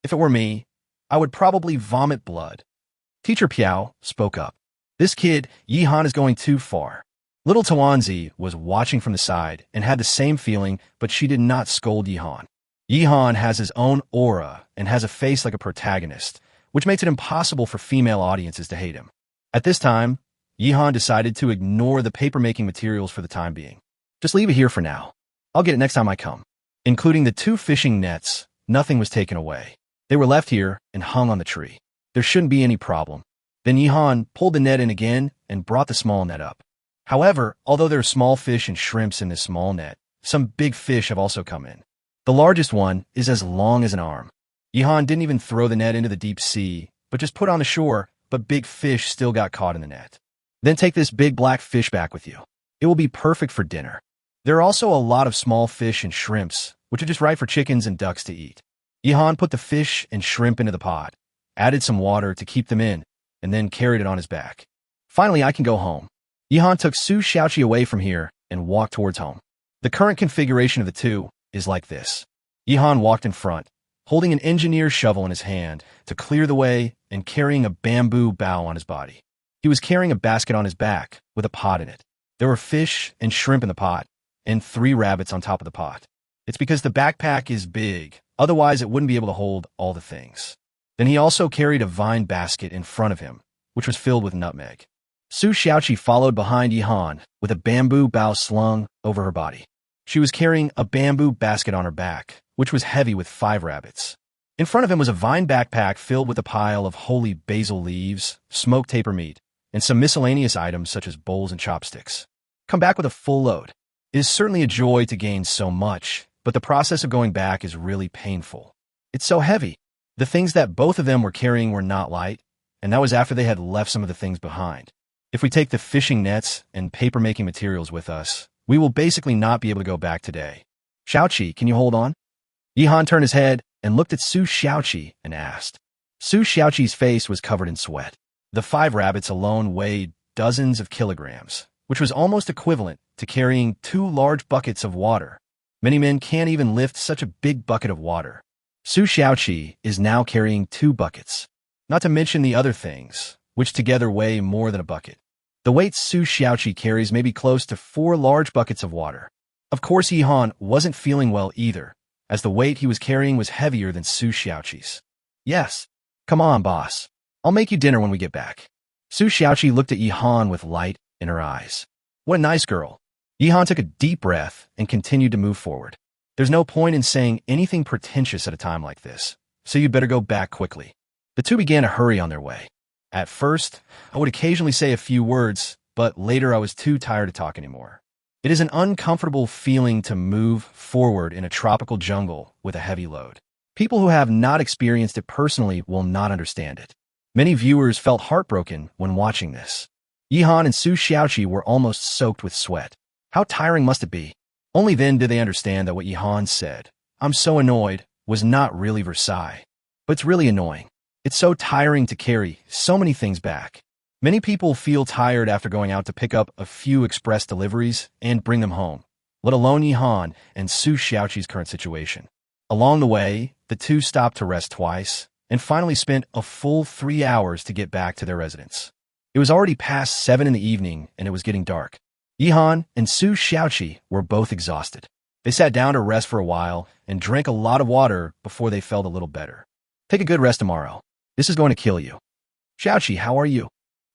If it were me, I would probably vomit blood. Teacher Piao spoke up. This kid, Yihan, is going too far. Little Tawanzi was watching from the side and had the same feeling, but she did not scold Yihan. Yihan has his own aura and has a face like a protagonist, which makes it impossible for female audiences to hate him. At this time, Yihan decided to ignore the paper-making materials for the time being. Just leave it here for now. I'll get it next time I come. Including the 2 fishing nets, nothing was taken away. They were left here and hung on the tree. There shouldn't be any problem. Then Yihan pulled the net in again and brought the small net up. However, although there are small fish and shrimps in this small net, some big fish have also come in. The largest one is as long as an arm. Yihan didn't even throw the net into the deep sea, but just put on the shore, but big fish still got caught in the net. Then take this big black fish back with you. It will be perfect for dinner. There are also a lot of small fish and shrimps, which are just right for chickens and ducks to eat. Yihan put the fish and shrimp into the pot, added some water to keep them in, and then carried it on his back. Finally, I can go home. Yihan took Su Xiaoqi away from here and walked towards home. The current configuration of the two is like this. Yihan walked in front, holding an engineer's shovel in his hand to clear the way and carrying a bamboo bough on his body. He was carrying a basket on his back with a pot in it. There were fish and shrimp in the pot, and 3 rabbits on top of the pot. It's because the backpack is big, otherwise it wouldn't be able to hold all the things. Then he also carried a vine basket in front of him, which was filled with nutmeg. Su Xiaoqi followed behind Yihan with a bamboo bough slung over her body. She was carrying a bamboo basket on her back, which was heavy with 5 rabbits. In front of him was a vine backpack filled with a pile of holy basil leaves, smoked tapir meat, and some miscellaneous items such as bowls and chopsticks. Come back with a full load. It is certainly a joy to gain so much, but the process of going back is really painful. It's so heavy. The things that both of them were carrying were not light, and that was after they had left some of the things behind. If we take the fishing nets and paper-making materials with us, we will basically not be able to go back today. Xiaoqi, can you hold on? Yihan turned his head and looked at Su Xiaoqi and asked. Su Xiaoqi's face was covered in sweat. The 5 rabbits alone weighed dozens of kilograms, which was almost equivalent to carrying 2 large buckets of water. Many men can't even lift such a big bucket of water. Su Xiaoqi is now carrying 2 buckets, not to mention the other things, which together weigh more than a bucket. The weight Su Xiaoqi carries may be close to 4 large buckets of water. Of course, Yihan wasn't feeling well either, as the weight he was carrying was heavier than Su Xiaoqi's. Yes, come on, boss. I'll make you dinner when we get back. Su Xiaoqi looked at Yihan with light in her eyes. What a nice girl. Yihan took a deep breath and continued to move forward. There's no point in saying anything pretentious at a time like this, so you'd better go back quickly. The two began to hurry on their way. At first, I would occasionally say a few words, but later I was too tired to talk anymore. It is an uncomfortable feeling to move forward in a tropical jungle with a heavy load. People who have not experienced it personally will not understand it. Many viewers felt heartbroken when watching this. Yihan and Su Xiaoqi were almost soaked with sweat. How tiring must it be? Only then did they understand that what Yihan said, "I'm so annoyed," was not really Versailles. But it's really annoying. It's so tiring to carry so many things back. Many people feel tired after going out to pick up a few express deliveries and bring them home, let alone Yihan and Su Xiaoqi's current situation. Along the way, the two stopped to rest twice and finally spent a full 3 hours to get back to their residence. It was already past 7 in the evening and it was getting dark. Yihan and Su Xiaoqi were both exhausted. They sat down to rest for a while and drank a lot of water before they felt a little better. Take a good rest tomorrow. This is going to kill you. Xiaoqi, how are you?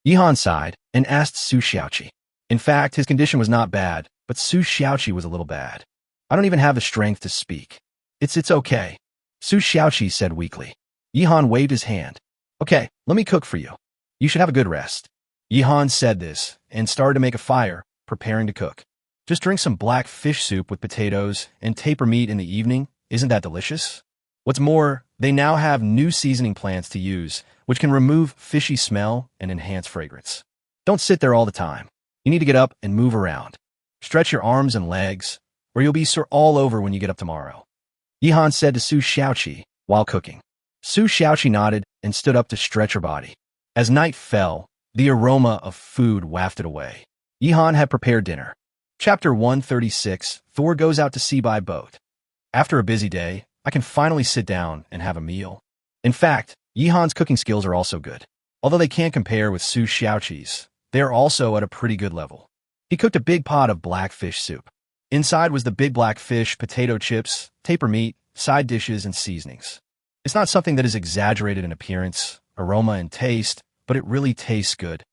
Yihan sighed and asked Su Xiaoqi. In fact, his condition was not bad, but Su Xiaoqi was a little bad. I don't even have the strength to speak. It's okay. Su Xiaoqi said weakly. Yihan waved his hand. Okay, let me cook for you. You should have a good rest. Yihan said this and started to make a fire, preparing to cook. Just drink some black fish soup with potatoes and tapir meat in the evening. Isn't that delicious? What's more, they now have new seasoning plants to use, which can remove fishy smell and enhance fragrance. Don't sit there all the time. You need to get up and move around. Stretch your arms and legs, or you'll be sore all over when you get up tomorrow. Yihan said to Su Xiaoqi while cooking. Su Xiaoqi nodded and stood up to stretch her body. As night fell, the aroma of food wafted away. Yihan had prepared dinner. Chapter 136, Thor goes out to sea by boat. After a busy day, I can finally sit down and have a meal. In fact, Yihan's cooking skills are also good. Although they can't compare with Su Xiaoqi's, they are also at a pretty good level. He cooked a big pot of black fish soup. Inside was the big black fish, potato chips, tapir meat, side dishes, and seasonings. It's not something that is exaggerated in appearance, aroma, and taste, but it really tastes good.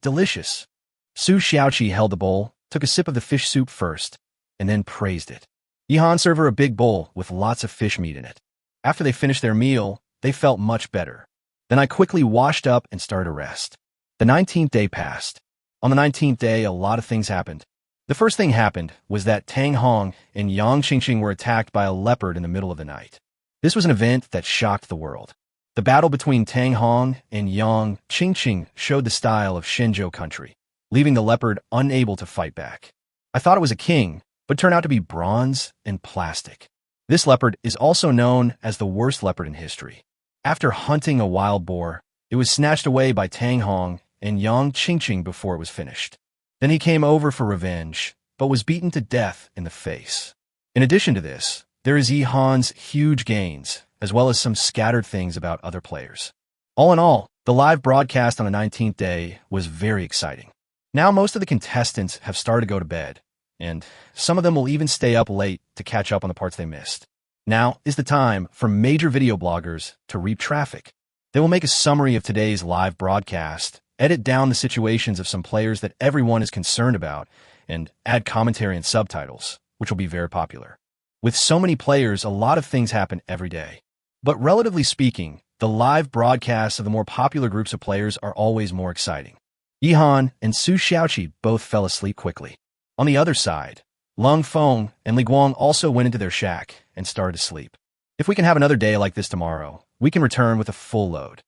Delicious. Su Xiaoqi held the bowl, took a sip of the fish soup first, and then praised it. Yihan served her a big bowl with lots of fish meat in it. After they finished their meal, they felt much better. Then I quickly washed up and started to rest. The 19th day passed. On the 19th day, a lot of things happened. The first thing happened was that Tang Hong and Yang Qingqing were attacked by a leopard in the middle of the night. This was an event that shocked the world. The battle between Tang Hong and Yang Qingqing showed the style of Shenzhou country, leaving the leopard unable to fight back. I thought it was a king, but turned out to be bronze and plastic. This leopard is also known as the worst leopard in history. After hunting a wild boar, it was snatched away by Tang Hong and Yang Qingqing before it was finished. Then he came over for revenge, but was beaten to death in the face. In addition to this, there is Yihan's huge gains, as well as some scattered things about other players. All in all, the live broadcast on the 19th day was very exciting. Now most of the contestants have started to go to bed, and some of them will even stay up late to catch up on the parts they missed. Now is the time for major video bloggers to reap traffic. They will make a summary of today's live broadcast, edit down the situations of some players that everyone is concerned about, and add commentary and subtitles, which will be very popular. With so many players, a lot of things happen every day. But relatively speaking, the live broadcasts of the more popular groups of players are always more exciting. Yihan and Su Xiaoqi both fell asleep quickly. On the other side, Lung Feng and Li Guang also went into their shack and started to sleep. If we can have another day like this tomorrow, we can return with a full load.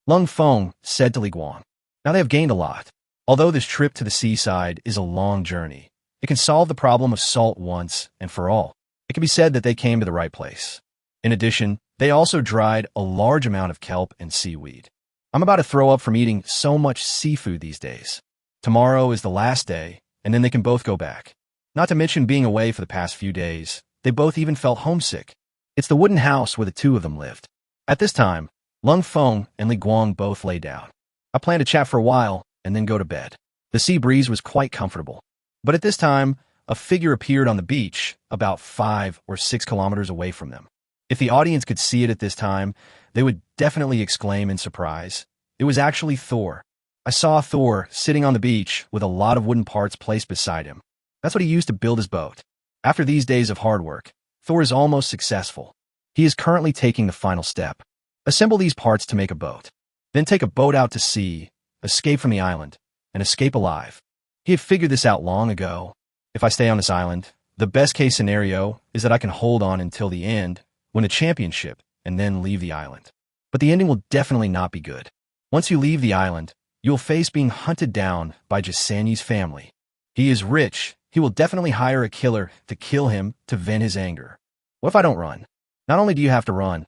Lung Feng said to Li Guang. Now they have gained a lot. Although this trip to the seaside is a long journey, it can solve the problem of salt once and for all. It can be said that they came to the right place. In addition, they also dried a large amount of kelp and seaweed. I'm about to throw up from eating so much seafood these days. Tomorrow is the last day, and then they can both go back. Not to mention being away for the past few days, they both even felt homesick. It's the wooden house where the two of them lived. At this time, Lung Feng and Li Guang both lay down. I planned to chat for a while and then go to bed. The sea breeze was quite comfortable. But at this time, a figure appeared on the beach about 5 or 6 kilometers away from them. If the audience could see it at this time, they would definitely exclaim in surprise. It was actually Thor. I saw Thor sitting on the beach with a lot of wooden parts placed beside him. That's what he used to build his boat. After these days of hard work, Thor is almost successful. He is currently taking the final step. Assemble these parts to make a boat. Then take a boat out to sea, escape from the island, and escape alive. He had figured this out long ago. If I stay on this island, the best case scenario is that I can hold on until the end, win a championship, and then leave the island. But the ending will definitely not be good. Once you leave the island, you'll face being hunted down by Jasani's family. He is rich. He will definitely hire a killer to kill him to vent his anger. What if I don't run? Not only do you have to run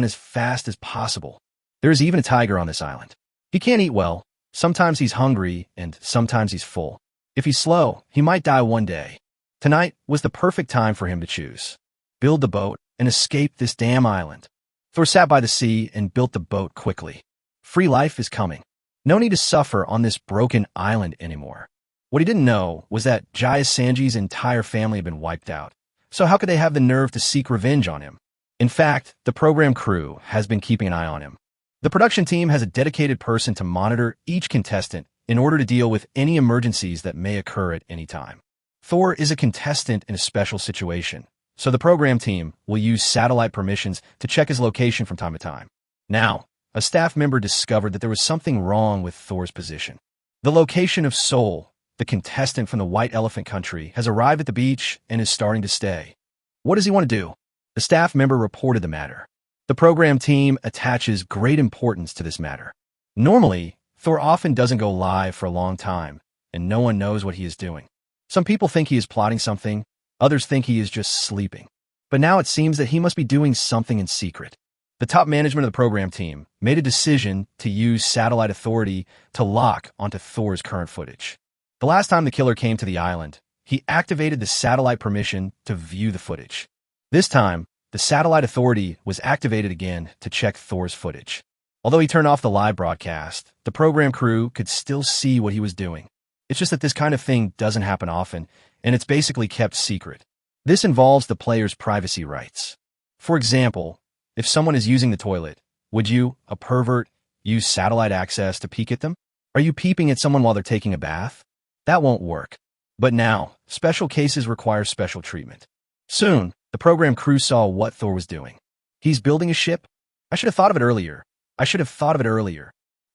as fast as possible. There is even a tiger on this island. He can't eat well. Sometimes he's hungry and sometimes he's full. If he's slow, he might die one day. Tonight was the perfect time for him to choose. Build the boat and escape this damn island. Thor sat by the sea and built the boat quickly. Free life is coming. No need to suffer on this broken island anymore. What he didn't know was that Jaya Sanji's entire family had been wiped out. So how could they have the nerve to seek revenge on him? In fact, the program crew has been keeping an eye on him. The production team has a dedicated person to monitor each contestant in order to deal with any emergencies that may occur at any time. Thor is a contestant in a special situation, so the program team will use satellite permissions to check his location from time to time. Now, a staff member discovered that there was something wrong with Thor's position. The location of Seoul, the contestant from the White Elephant Country, has arrived at the beach and is starting to stay. What does he want to do? The staff member reported the matter. The program team attaches great importance to this matter. Normally, Thor often doesn't go live for a long time, and no one knows what he is doing. Some people think he is plotting something, others think he is just sleeping. But now it seems that he must be doing something in secret. The top management of the program team made a decision to use satellite authority to lock onto Thor's current footage. The last time the killer came to the island, he activated the satellite permission to view the footage. This time, the satellite authority was activated again to check Thor's footage. Although he turned off the live broadcast, the program crew could still see what he was doing. It's just that this kind of thing doesn't happen often, and it's basically kept secret. This involves the player's privacy rights. For example, if someone is using the toilet, would you, a pervert, use satellite access to peek at them? Are you peeping at someone while they're taking a bath? That won't work. But now, special cases require special treatment. Soon, the program crew saw what Thor was doing. He's building a ship? I should have thought of it earlier.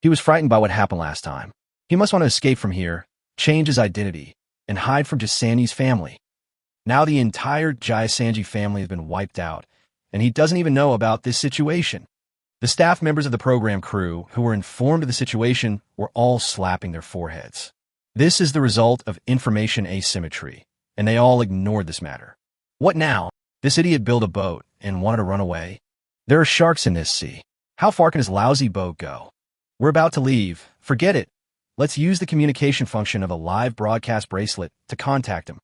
He was frightened by what happened last time. He must want to escape from here, change his identity, and hide from Jasani's family. Now the entire Jaya Sanji family has been wiped out, and he doesn't even know about this situation. The staff members of the program crew who were informed of the situation were all slapping their foreheads. This is the result of information asymmetry, and they all ignored this matter. What now? This idiot built a boat and wanted to run away. There are sharks in this sea. How far can his lousy boat go? We're about to leave. Forget it. Let's use the communication function of a live broadcast bracelet to contact him.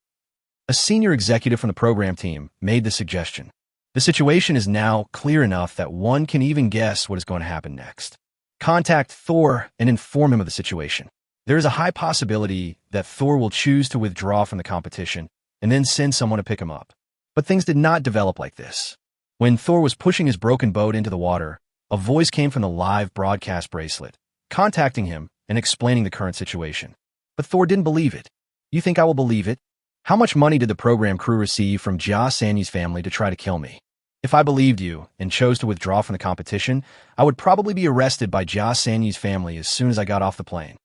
A senior executive from the program team made the suggestion. The situation is now clear enough that one can even guess what is going to happen next. Contact Thor and inform him of the situation. There is a high possibility that Thor will choose to withdraw from the competition and then send someone to pick him up. But things did not develop like this. When Thor was pushing his broken boat into the water, a voice came from the live broadcast bracelet, contacting him and explaining the current situation. But Thor didn't believe it. You think I will believe it? How much money did the program crew receive from Jia Sanyi's family to try to kill me? If I believed you and chose to withdraw from the competition, I would probably be arrested by Jia Sanyi's family as soon as I got off the plane.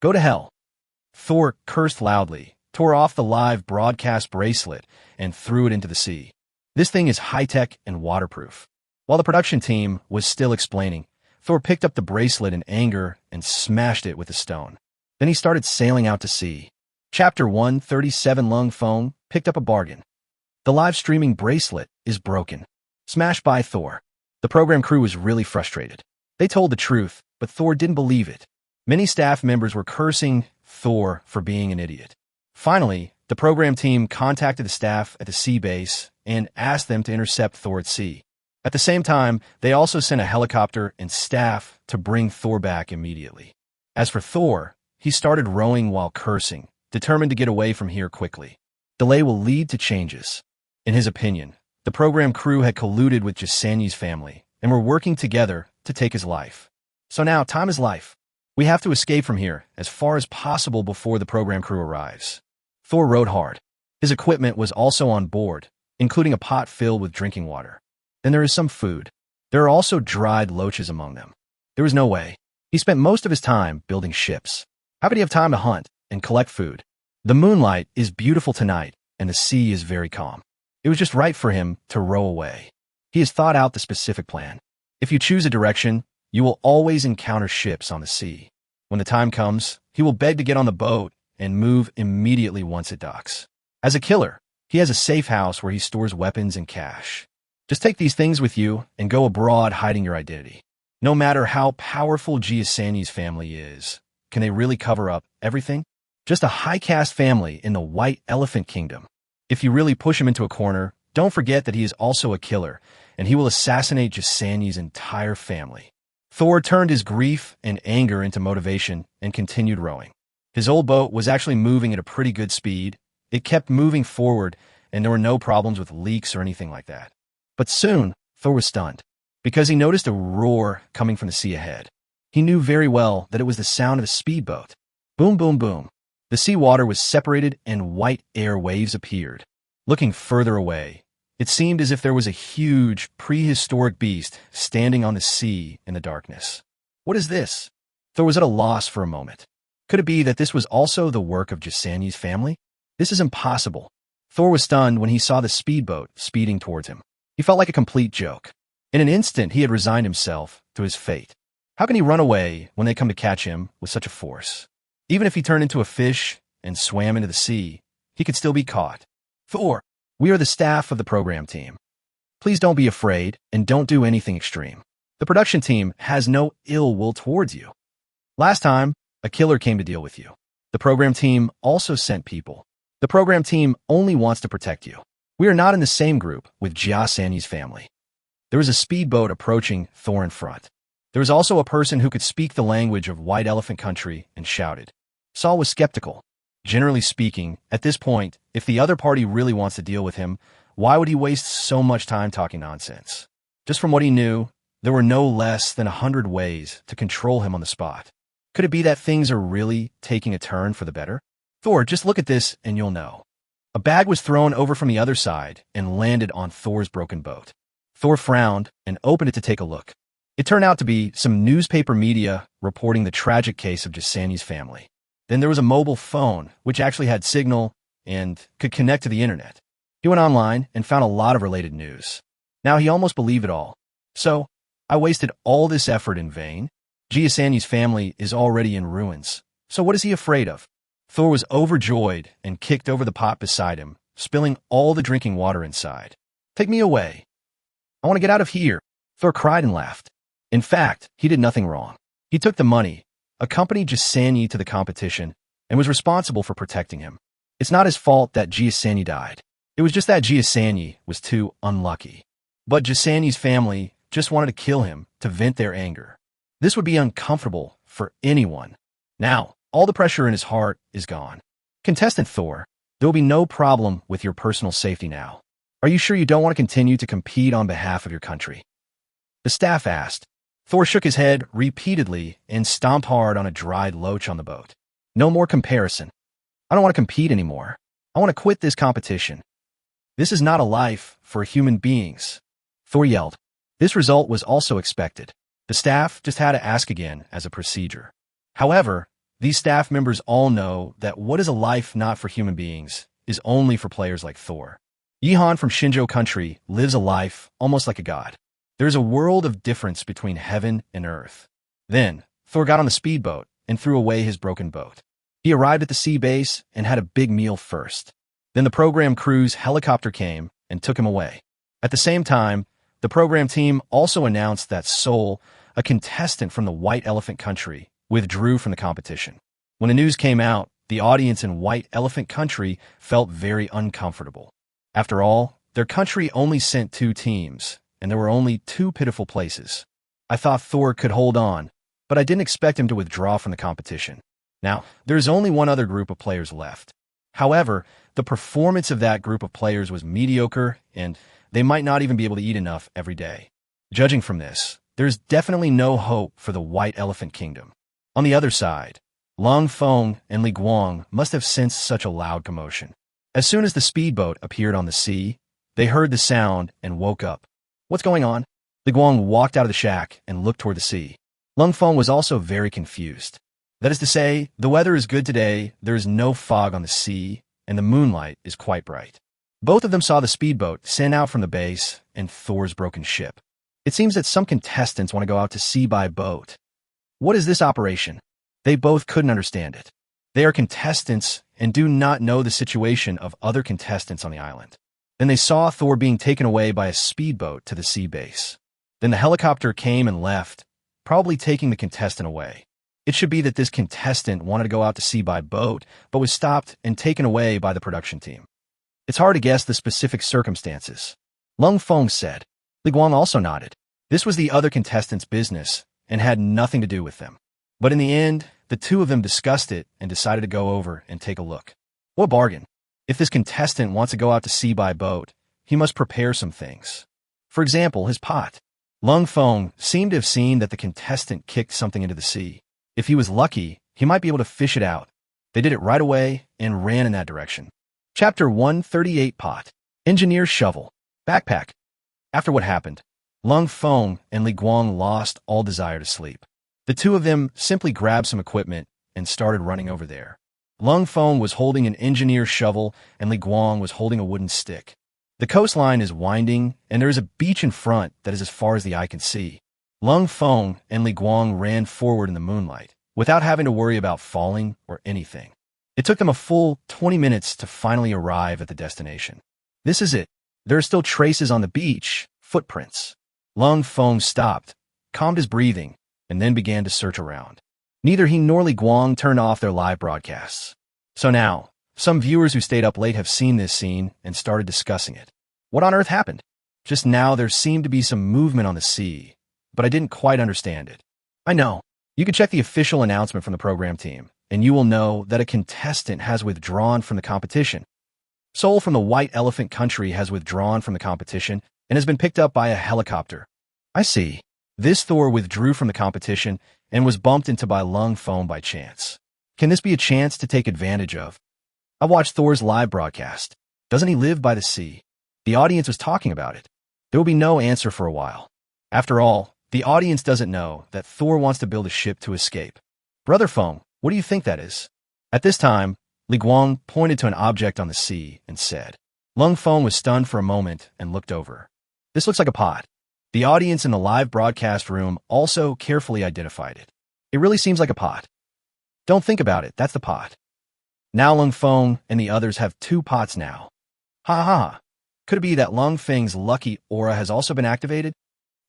Go to hell. Thor cursed loudly, tore off the live broadcast bracelet, and threw it into the sea. This thing is high-tech and waterproof. While the production team was still explaining, Thor picked up the bracelet in anger and smashed it with a stone. Then he started sailing out to sea. Chapter 137 Lung Phone picked up a bargain. The live streaming bracelet is broken. Smashed by Thor. The program crew was really frustrated. They told the truth, but Thor didn't believe it. Many staff members were cursing Thor for being an idiot. Finally, the program team contacted the staff at the sea base and asked them to intercept Thor at sea. At the same time, they also sent a helicopter and staff to bring Thor back immediately. As for Thor, he started rowing while cursing, determined to get away from here quickly. Delay will lead to changes. In his opinion, the program crew had colluded with Jasani's family and were working together to take his life. So now, time is life. We have to escape from here as far as possible before the program crew arrives. Thor rowed hard. His equipment was also on board, including a pot filled with drinking water. Then there is some food. There are also dried loaches among them. There was no way. He spent most of his time building ships. How could he have time to hunt and collect food? The moonlight is beautiful tonight, and the sea is very calm. It was just right for him to row away. He has thought out the specific plan. If you choose a direction, You will always encounter ships on the sea. When the time comes, he will beg to get on the boat and move immediately once it docks. As a killer, he has a safe house where he stores weapons and cash. Just take these things with you and go abroad hiding your identity. No matter how powerful Giussani's family is, can they really cover up everything? Just a high-caste family in the White Elephant Kingdom. If you really push him into a corner, don't forget that he is also a killer, and he will assassinate Giussani's entire family. Thor turned his grief and anger into motivation and continued rowing. His old boat was actually moving at a pretty good speed. It kept moving forward, and there were no problems with leaks or anything like that. But soon, Thor was stunned, because he noticed a roar coming from the sea ahead. He knew very well that it was the sound of a speedboat. Boom, boom, boom. The sea water was separated and white air waves appeared. Looking further away, it seemed as if there was a huge, prehistoric beast standing on the sea in the darkness. What is this? Thor was at a loss for a moment. Could it be that this was also the work of Giussani's family? This is impossible. Thor was stunned when he saw the speedboat speeding towards him. He felt like a complete joke. In an instant, he had resigned himself to his fate. How can he run away when they come to catch him with such a force? Even if he turned into a fish and swam into the sea, he could still be caught. Thor, we are the staff of the program team. Please don't be afraid and don't do anything extreme. The production team has no ill will towards you. Last time, a killer came to deal with you. The program team also sent people. The program team only wants to protect you. We are not in the same group with Giussani's family. There was a speedboat approaching Thor in front. There was also a person who could speak the language of White Elephant Country and shouted. Saul was skeptical. Generally speaking, at this point, if the other party really wants to deal with him, why would he waste so much time talking nonsense? Just from what he knew, there were no less than 100 ways to control him on the spot. Could it be that things are really taking a turn for the better? Thor, just look at this and you'll know. A bag was thrown over from the other side and landed on Thor's broken boat. Thor frowned and opened it to take a look. It turned out to be some newspaper media reporting the tragic case of Giussani's family. Then there was a mobile phone, which actually had signal and could connect to the internet. He went online and found a lot of related news. Now he almost believed it all. So, I wasted all this effort in vain. Giussani's family is already in ruins. So what is he afraid of? Thor was overjoyed and kicked over the pot beside him, spilling all the drinking water inside. Take me away. I want to get out of here. Thor cried and laughed. In fact, he did nothing wrong. He took the money, accompanied Giussani to the competition, and was responsible for protecting him. It's not his fault that Giussani died. It was just that Giussani was too unlucky. But Giussani's family just wanted to kill him to vent their anger. This would be uncomfortable for anyone. Now, all the pressure in his heart is gone. Contestant Thor, there will be no problem with your personal safety now. Are you sure you don't want to continue to compete on behalf of your country? The staff asked. Thor shook his head repeatedly and stomped hard on a dried loach on the boat. No more comparison. I don't want to compete anymore. I want to quit this competition. This is not a life for human beings. Thor yelled. This result was also expected. The staff just had to ask again as a procedure. However, these staff members all know that what is a life not for human beings is only for players like Thor. Yihan from Shinjo country lives a life almost like a god. There is a world of difference between heaven and earth. Then, Thor got on the speedboat and threw away his broken boat. He arrived at the sea base and had a big meal first. Then the program crew's helicopter came and took him away. At the same time, the program team also announced that Sol, a contestant from the White Elephant Country, withdrew from the competition. When the news came out, the audience in White Elephant Country felt very uncomfortable. After all, their country only sent 2 teams, and there were only 2 pitiful places. I thought Thor could hold on, but I didn't expect him to withdraw from the competition. Now, there's only one other group of players left. However, the performance of that group of players was mediocre, and they might not even be able to eat enough every day. Judging from this, there's definitely no hope for the White Elephant Kingdom. On the other side, Long Feng and Li Guang must have sensed such a loud commotion. As soon as the speedboat appeared on the sea, they heard the sound and woke up. What's going on? Li Guang walked out of the shack and looked toward the sea. Long Feng was also very confused. That is to say, the weather is good today, there is no fog on the sea, and the moonlight is quite bright. Both of them saw the speedboat sent out from the base and Thor's broken ship. It seems that some contestants want to go out to sea by boat. What is this operation? They both couldn't understand it. They are contestants and do not know the situation of other contestants on the island. Then they saw Thor being taken away by a speedboat to the sea base. Then the helicopter came and left, probably taking the contestant away. It should be that this contestant wanted to go out to sea by boat, but was stopped and taken away by the production team. It's hard to guess the specific circumstances. Lung Feng said. Li Guang also nodded. This was the other contestants' business and had nothing to do with them. But in the end, the two of them discussed it and decided to go over and take a look. What a bargain. If this contestant wants to go out to sea by boat, he must prepare some things. For example, his pot. Lung Feng seemed to have seen that the contestant kicked something into the sea. If he was lucky, he might be able to fish it out. They did it right away and ran in that direction. Chapter 138 Pot. Engineer Shovel. Backpack. After what happened, Lung Feng and Li Guang lost all desire to sleep. The two of them simply grabbed some equipment and started running over there. Lung Feng was holding an engineer shovel and Li Guang was holding a wooden stick. The coastline is winding and there is a beach in front that is as far as the eye can see. Lung Feng and Li Guang ran forward in the moonlight, without having to worry about falling or anything. It took them a full 20 minutes to finally arrive at the destination. This is it. There are still traces on the beach, footprints. Lung Feng stopped, calmed his breathing, and then began to search around. Neither he nor Li Guang turned off their live broadcasts. So now, some viewers who stayed up late have seen this scene and started discussing it. What on earth happened? Just now there seemed to be some movement on the sea, but I didn't quite understand it. I know. You can check the official announcement from the program team, and you will know that a contestant has withdrawn from the competition. Seoul from the White Elephant Country has withdrawn from the competition and has been picked up by a helicopter. I see. This Thor withdrew from the competition and was bumped into by Lung Feng by chance. Can this be a chance to take advantage of? I watched Thor's live broadcast. Doesn't he live by the sea? The audience was talking about it. There will be no answer for a while. After all, the audience doesn't know that Thor wants to build a ship to escape. Brother Feng, what do you think that is? At this time, Li Guang pointed to an object on the sea and said. Lung Feng was stunned for a moment and looked over. This looks like a pot. The audience in the live broadcast room also carefully identified it. It really seems like a pot. Don't think about it, that's the pot. Now Lung Feng and the others have two pots now. Ha ha. Could it be that Lung Feng's lucky aura has also been activated?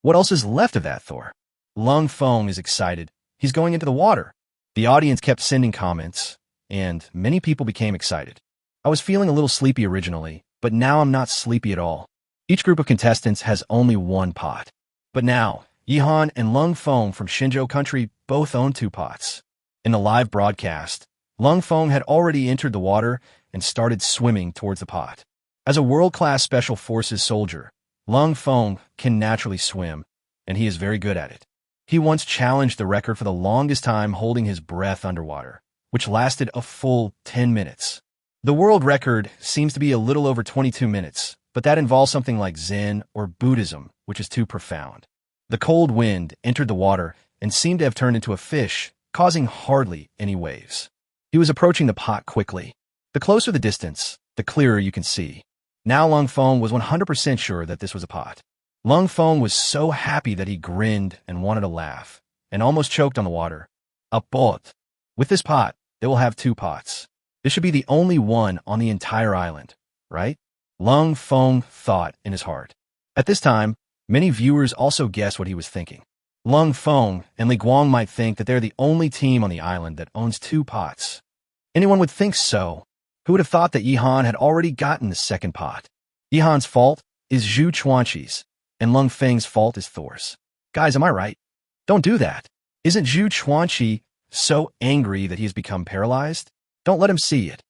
What else is left of that Thor? Lung Feng is excited. He's going into the water. The audience kept sending comments, and many people became excited. I was feeling a little sleepy originally, but now I'm not sleepy at all. Each group of contestants has only one pot. But now, Yihan and Lung Feng from Xinzhou Country both own two pots. In the live broadcast, Lung Feng had already entered the water and started swimming towards the pot. As a world-class Special Forces soldier, Lung Feng can naturally swim, and he is very good at it. He once challenged the record for the longest time holding his breath underwater, which lasted a full 10 minutes. The world record seems to be a little over 22 minutes, but that involves something like Zen or Buddhism, which is too profound. The cold wind entered the water and seemed to have turned into a fish, causing hardly any waves. He was approaching the pot quickly. The closer the distance, the clearer you can see. Now Lung Feng was 100% sure that this was a pot. Lung Feng was so happy that he grinned and wanted to laugh, and almost choked on the water. A pot. With this pot, they will have two pots. This should be the only one on the entire island, right? Lung Feng thought in his heart. At this time, many viewers also guessed what he was thinking. Lung Feng and Li Guang might think that they're the only team on the island that owns two pots. Anyone would think so. Who would have thought that Yihan had already gotten the second pot? Yihan's fault is Zhu Chuanqi's, and Lung Feng's fault is Thor's. Guys, am I right? Don't do that. Isn't Zhu Chuanqi so angry that he has become paralyzed? Don't let him see it.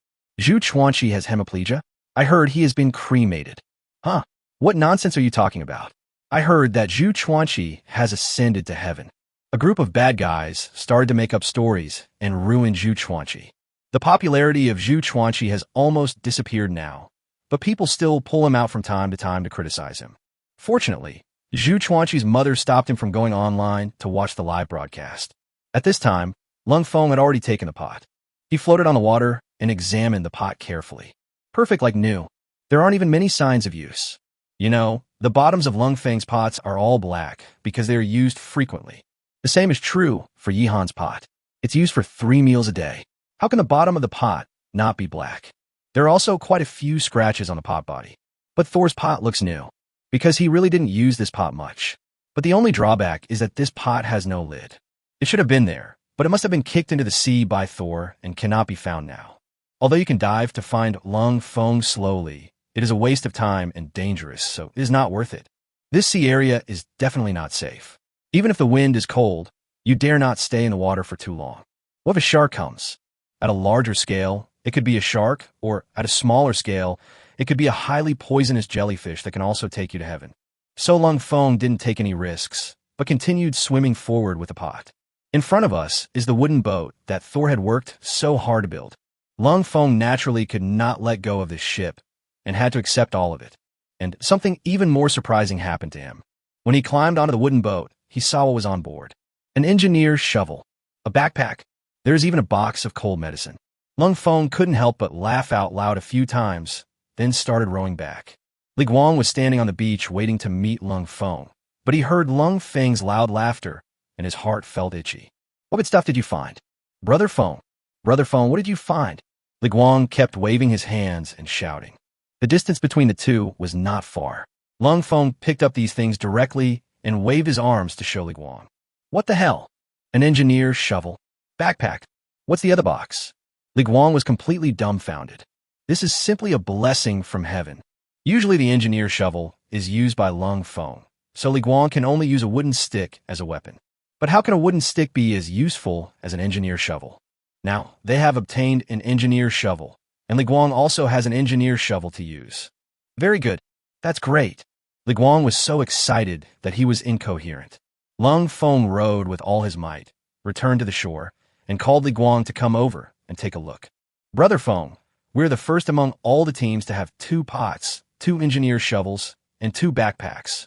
Zhu Chuanqi has hemiplegia. I heard he has been cremated. Huh? What nonsense are you talking about? I heard that Zhu Chuanqi has ascended to heaven. A group of bad guys started to make up stories and ruin Zhu Chuanqi. The popularity of Zhu Chuanqi has almost disappeared now, but people still pull him out from time to criticize him. Fortunately, Zhu Chuanqi's mother stopped him from going online to watch the live broadcast. At this time, Lung Feng had already taken the pot. He floated on the water and examined the pot carefully. Perfect like new. There aren't even many signs of use. You know, The bottoms of Lung Feng's pots are all black because they are used frequently. The same is true for Yihan's pot. It's used for 3 meals a day. How can the bottom of the pot not be black? There are also quite a few scratches on the pot body. But Thor's pot looks new, because he really didn't use this pot much. But the only drawback is that this pot has no lid. It should have been there, but it must have been kicked into the sea by Thor and cannot be found now. Although you can dive to find Lung Feng slowly, it is a waste of time and dangerous, so it is not worth it. This sea area is definitely not safe. Even if the wind is cold, you dare not stay in the water for too long. What if a shark comes? At a larger scale, it could be a shark, or at a smaller scale, it could be a highly poisonous jellyfish that can also take you to heaven. So Lung Feng didn't take any risks, but continued swimming forward with the pot. In front of us is the wooden boat that Thor had worked so hard to build. Lung Feng naturally could not let go of this ship and had to accept all of it. And something even more surprising happened to him. When he climbed onto the wooden boat, he saw what was on board. An engineer's shovel, a backpack. There is even a box of cold medicine. Lung Feng couldn't help but laugh out loud a few times, then started rowing back. Li Guang was standing on the beach waiting to meet Lung Feng, but he heard Lung Feng's loud laughter, and his heart felt itchy. What good stuff did you find? Brother Feng, what did you find? Li Guang kept waving his hands and shouting. The distance between the two was not far. Lung Feng picked up these things directly and waved his arms to show Li Guang. What the hell? An engineer's shovel? Backpack? What's the other box? Li Guang was completely dumbfounded. This is simply a blessing from heaven. Usually the engineer's shovel is used by Lung Feng, so Li Guang can only use a wooden stick as a weapon. But how can a wooden stick be as useful as an engineer's shovel? Now, they have obtained an engineer's shovel, and Li Guang also has an engineer's shovel to use. Very good. That's great. Li Guang was so excited that he was incoherent. Lung Feng rowed with all his might, returned to the shore, and called Li Guang to come over and take a look. Brother Feng, we're the first among all the teams to have 2 pots, 2 engineer's shovels, and 2 backpacks.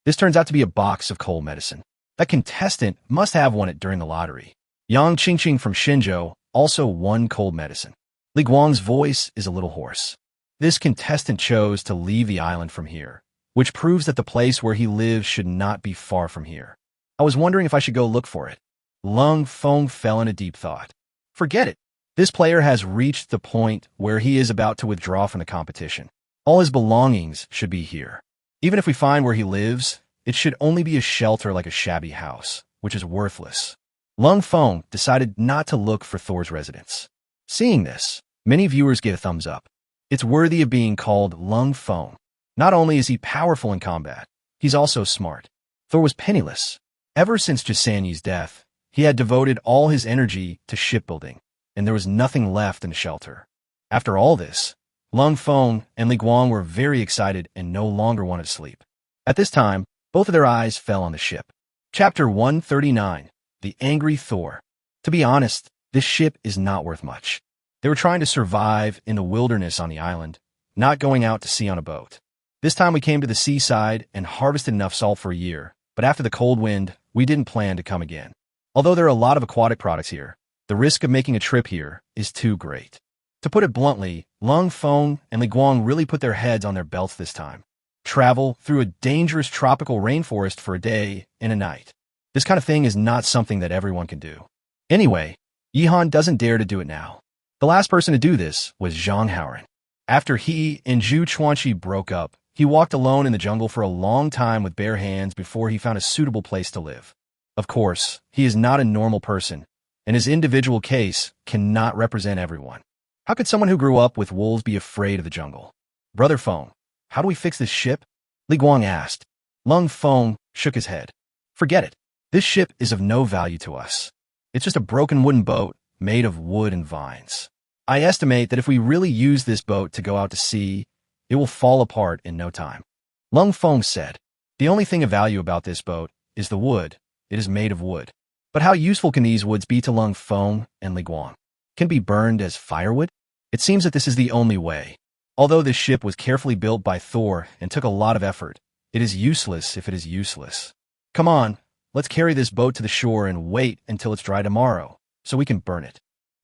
This turns out to be a box of cold medicine. That contestant must have won it during the lottery. Yang Qingqing from Shenzhou also won cold medicine. Li Guang's voice is a little hoarse. This contestant chose to leave the island from here, which proves that the place where he lives should not be far from here. I was wondering if I should go look for it. Lung Feng fell in a deep thought. Forget it. This player has reached the point where he is about to withdraw from the competition. All his belongings should be here. Even if we find where he lives, it should only be a shelter like a shabby house, which is worthless. Lung Feng decided not to look for Thor's residence. Seeing this, many viewers gave a thumbs up. It's worthy of being called Lung Feng. Not only is he powerful in combat, he's also smart. Thor was penniless. Ever since Jisanyi's death, he had devoted all his energy to shipbuilding, and there was nothing left in the shelter. After all this, Lung Feng and Li Guang were very excited and no longer wanted to sleep. At this time, both of their eyes fell on the ship. Chapter 139, The Angry Thor. To be honest, this ship is not worth much. They were trying to survive in the wilderness on the island, not going out to sea on a boat. This time we came to the seaside and harvested enough salt for a year, but after the cold wind, we didn't plan to come again. Although there are a lot of aquatic products here, the risk of making a trip here is too great. To put it bluntly, Lung Feng and Li Guang really put their heads on their belts this time. Travel through a dangerous tropical rainforest for a day and a night. This kind of thing is not something that everyone can do. Anyway, Yihan doesn't dare to do it now. The last person to do this was Zhang Haoran. After he and Zhu Chuanqi broke up, he walked alone in the jungle for a long time with bare hands before he found a suitable place to live. Of course, he is not a normal person, and his individual case cannot represent everyone. How could someone who grew up with wolves be afraid of the jungle? Brother Feng, how do we fix this ship? Li Guang asked. Lung Feng shook his head. Forget it. This ship is of no value to us. It's just a broken wooden boat made of wood and vines. I estimate that if we really use this boat to go out to sea, it will fall apart in no time. Lung Feng said, the only thing of value about this boat is the wood. It is made of wood. But how useful can these woods be to Lung Feng and Li Guang? Can it be burned as firewood? It seems that this is the only way. Although this ship was carefully built by Thor and took a lot of effort, it is useless if it is useless. Come on, let's carry this boat to the shore and wait until it's dry tomorrow, so we can burn it.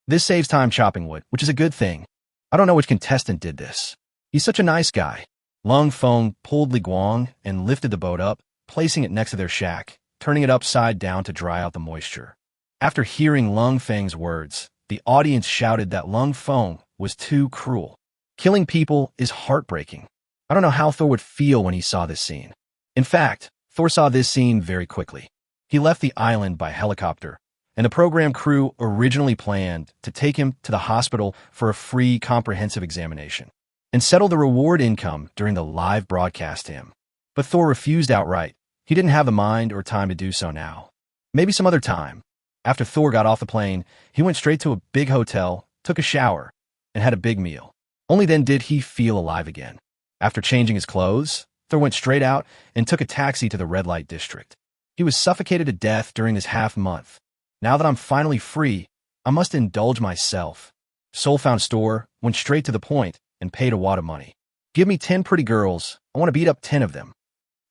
This saves time chopping wood, which is a good thing. I don't know which contestant did this. He's such a nice guy. Lung Feng pulled Li Guang and lifted the boat up, placing it next to their shack, turning it upside down to dry out the moisture. After hearing Lung Feng's words, the audience shouted that Lung Feng was too cruel. Killing people is heartbreaking. I don't know how Thor would feel when he saw this scene. In fact, Thor saw this scene very quickly. He left the island by helicopter, and the program crew originally planned to take him to the hospital for a free comprehensive examination and settle the reward income during the live broadcast to him. But Thor refused outright. He didn't have the mind or time to do so now. Maybe some other time. After Thor got off the plane, he went straight to a big hotel, took a shower, and had a big meal. Only then did he feel alive again. After changing his clothes, Thor went straight out and took a taxi to the red light district. He was suffocated to death during this half-month. Now that I'm finally free, I must indulge myself. Soul found store, went straight to the point, and paid a wad of money. Give me 10 pretty girls. I want to beat up 10 of them.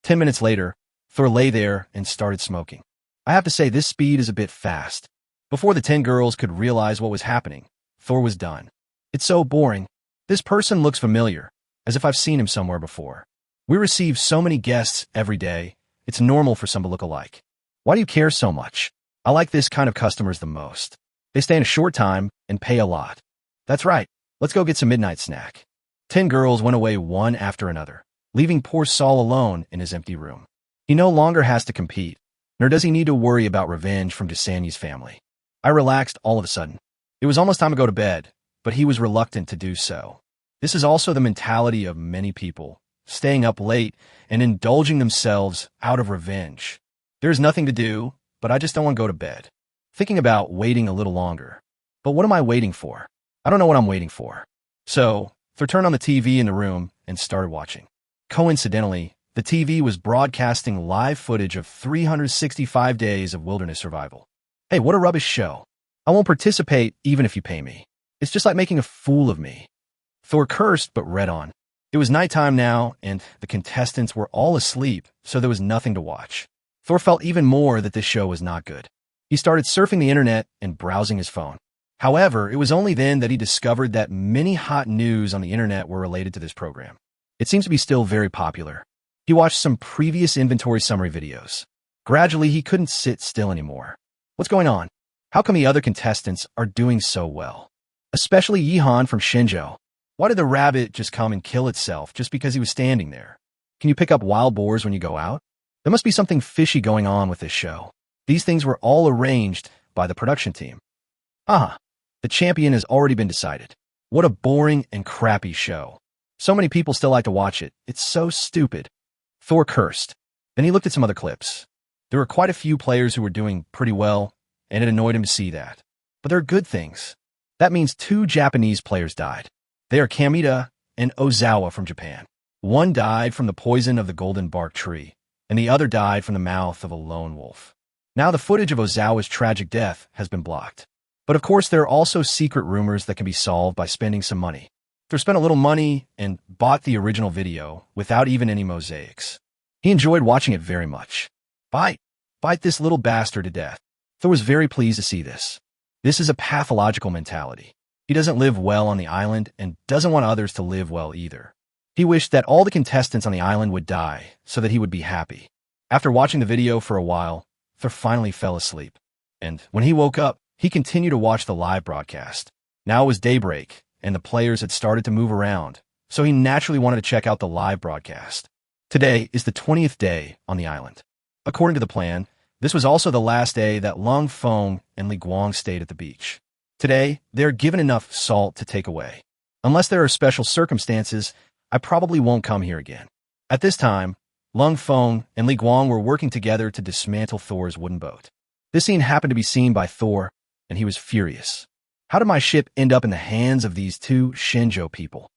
10 minutes later, Thor lay there and started smoking. I have to say this speed is a bit fast. Before the 10 girls could realize what was happening, Thor was done. It's so boring. This person looks familiar, as if I've seen him somewhere before. We receive so many guests every day, it's normal for some to look alike. Why do you care so much? I like this kind of customers the most. They stay in a short time and pay a lot. That's right, let's go get some midnight snack. 10 girls went away one after another, leaving poor Saul alone in his empty room. He no longer has to compete, nor does he need to worry about revenge from Gisanyi's family. I relaxed all of a sudden. It was almost time to go to bed, but he was reluctant to do so. This is also the mentality of many people, staying up late and indulging themselves out of revenge. There's nothing to do, but I just don't want to go to bed. Thinking about waiting a little longer. But what am I waiting for? I don't know what I'm waiting for. So, Thor turned on the TV in the room and started watching. Coincidentally, the TV was broadcasting live footage of 365 days of wilderness survival. Hey, what a rubbish show. I won't participate even if you pay me. It's just like making a fool of me. Thor cursed but read on. It was nighttime now, and the contestants were all asleep, so there was nothing to watch. Thor felt even more that this show was not good. He started surfing the internet and browsing his phone. However, it was only then that he discovered that many hot news on the internet were related to this program. It seems to be still very popular. He watched some previous inventory summary videos. Gradually, he couldn't sit still anymore. What's going on? How come the other contestants are doing so well? Especially Yihan from Shenzhou. Why did the rabbit just come and kill itself just because he was standing there? Can you pick up wild boars when you go out? There must be something fishy going on with this show. These things were all arranged by the production team. The champion has already been decided. What a boring and crappy show. So many people still like to watch it. It's so stupid. Thor cursed. Then he looked at some other clips. There were quite a few players who were doing pretty well, and it annoyed him to see that. But there are good things. That means 2 Japanese players died. They are Kamita and Ozawa from Japan. One died from the poison of the golden bark tree, and the other died from the mouth of a lone wolf. Now the footage of Ozawa's tragic death has been blocked. But of course, there are also secret rumors that can be solved by spending some money. Thor spent a little money and bought the original video without even any mosaics. He enjoyed watching it very much. Bite this little bastard to death. Thor was very pleased to see this. This is a pathological mentality. He doesn't live well on the island and doesn't want others to live well either. He wished that all the contestants on the island would die so that he would be happy. After watching the video for a while, Thor finally fell asleep. And when he woke up, he continued to watch the live broadcast. Now it was daybreak, and the players had started to move around, so he naturally wanted to check out the live broadcast. Today is the 20th day on the island. According to the plan, this was also the last day that Lung Feng and Li Guang stayed at the beach. Today, they are given enough salt to take away. Unless there are special circumstances, I probably won't come here again. At this time, Lung Feng and Li Guang were working together to dismantle Thor's wooden boat. This scene happened to be seen by Thor, and he was furious. How did my ship end up in the hands of these 2 Shenzhou people?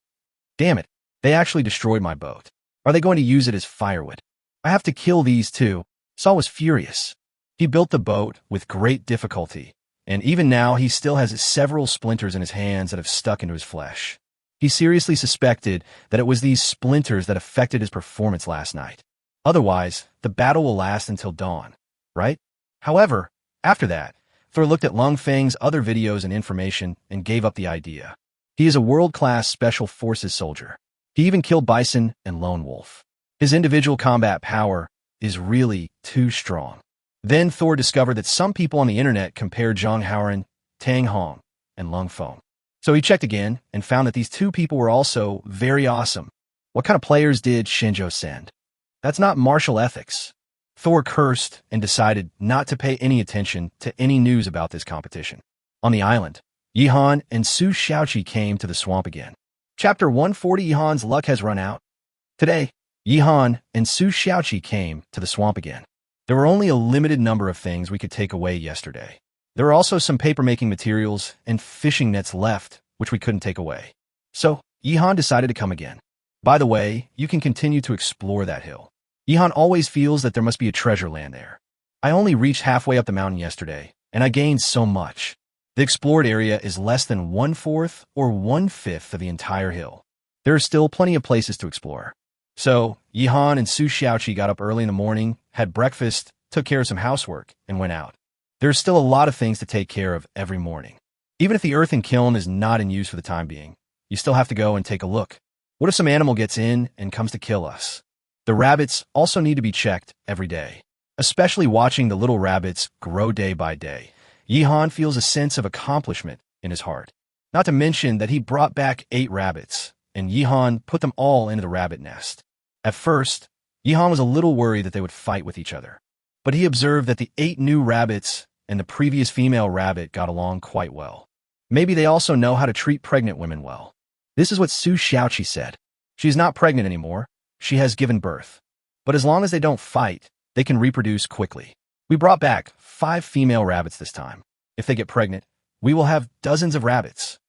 Damn it, they actually destroyed my boat. Are they going to use it as firewood? I have to kill these 2. Saul was furious. He built the boat with great difficulty, and even now he still has several splinters in his hands that have stuck into his flesh. He seriously suspected that it was these splinters that affected his performance last night. Otherwise, the battle will last until dawn, right? However, after that, Thor looked at Lung Feng's other videos and information and gave up the idea. He is a world-class special forces soldier. He even killed Bison and Lone Wolf. His individual combat power is really too strong. Then Thor discovered that some people on the internet compared Zhang Haoran, Tang Hong, and Lung Feng. So he checked again and found that these two people were also very awesome. What kind of players did Shinjo send? That's not martial ethics. Thor cursed and decided not to pay any attention to any news about this competition. On the island, Yihan and Su Xiaoqi came to the swamp again. Chapter 140. Yihan's luck has run out. Today, Yihan and Su Xiaoqi came to the swamp again. There were only a limited number of things we could take away yesterday. There were also some paper-making materials and fishing nets left, which we couldn't take away. So, Yihan decided to come again. By the way, you can continue to explore that hill. Yihan always feels that there must be a treasure land there. I only reached halfway up the mountain yesterday, and I gained so much. The explored area is less than 1/4 or 1/5 of the entire hill. There are still plenty of places to explore. So, Yihan and Su Xiaoqi got up early in the morning, had breakfast, took care of some housework, and went out. There's still a lot of things to take care of every morning. Even if the earthen kiln is not in use for the time being, you still have to go and take a look. What if some animal gets in and comes to kill us? The rabbits also need to be checked every day, especially watching the little rabbits grow day by day. Yihan feels a sense of accomplishment in his heart. Not to mention that he brought back 8 rabbits, and Yihan put them all into the rabbit nest. At first, Yihan was a little worried that they would fight with each other, but he observed that the 8 new rabbits and the previous female rabbit got along quite well. Maybe they also know how to treat pregnant women well. This is what Su Xiaoqi said. She's not pregnant anymore. She has given birth. But as long as they don't fight, they can reproduce quickly. We brought back 5 female rabbits this time. If they get pregnant, we will have dozens of rabbits.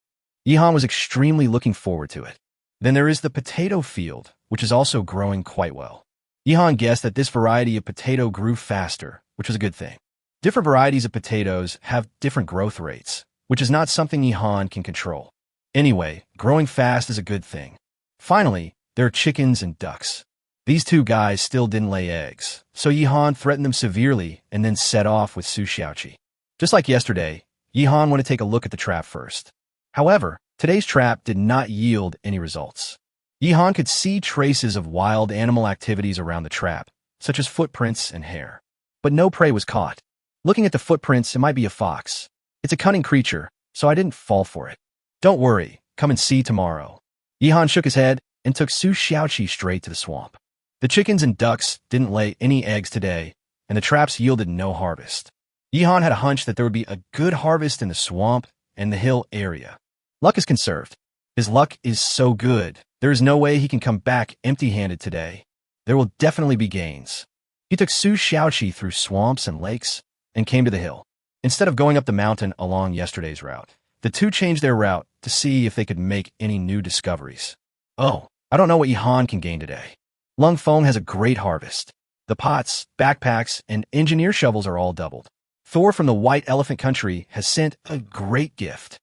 Yihan was extremely looking forward to it. Then there is the potato field, which is also growing quite well. Yihan guessed that this variety of potato grew faster, which was a good thing. Different varieties of potatoes have different growth rates, which is not something Yihan can control. Anyway, growing fast is a good thing. Finally, there are chickens and ducks. These 2 guys still didn't lay eggs, so Yihan threatened them severely and then set off with Su Xiaoqi. Just like yesterday, Yihan wanted to take a look at the trap first. However, today's trap did not yield any results. Yihan could see traces of wild animal activities around the trap, such as footprints and hair. But no prey was caught. Looking at the footprints, it might be a fox. It's a cunning creature, so I didn't fall for it. Don't worry, come and see tomorrow. Yihan shook his head and took Su Xiaoqi straight to the swamp. The chickens and ducks didn't lay any eggs today, and the traps yielded no harvest. Yihan had a hunch that there would be a good harvest in the swamp and the hill area. Luck is conserved. His luck is so good, there is no way he can come back empty-handed today. There will definitely be gains. He took Su Xiaoqi through swamps and lakes and came to the hill. Instead of going up the mountain along yesterday's route, the 2 changed their route to see if they could make any new discoveries. Oh, I don't know what Yihan can gain today. Lung Feng has a great harvest. The pots, backpacks, and engineer shovels are all doubled. Thor from the White Elephant Country has sent a great gift.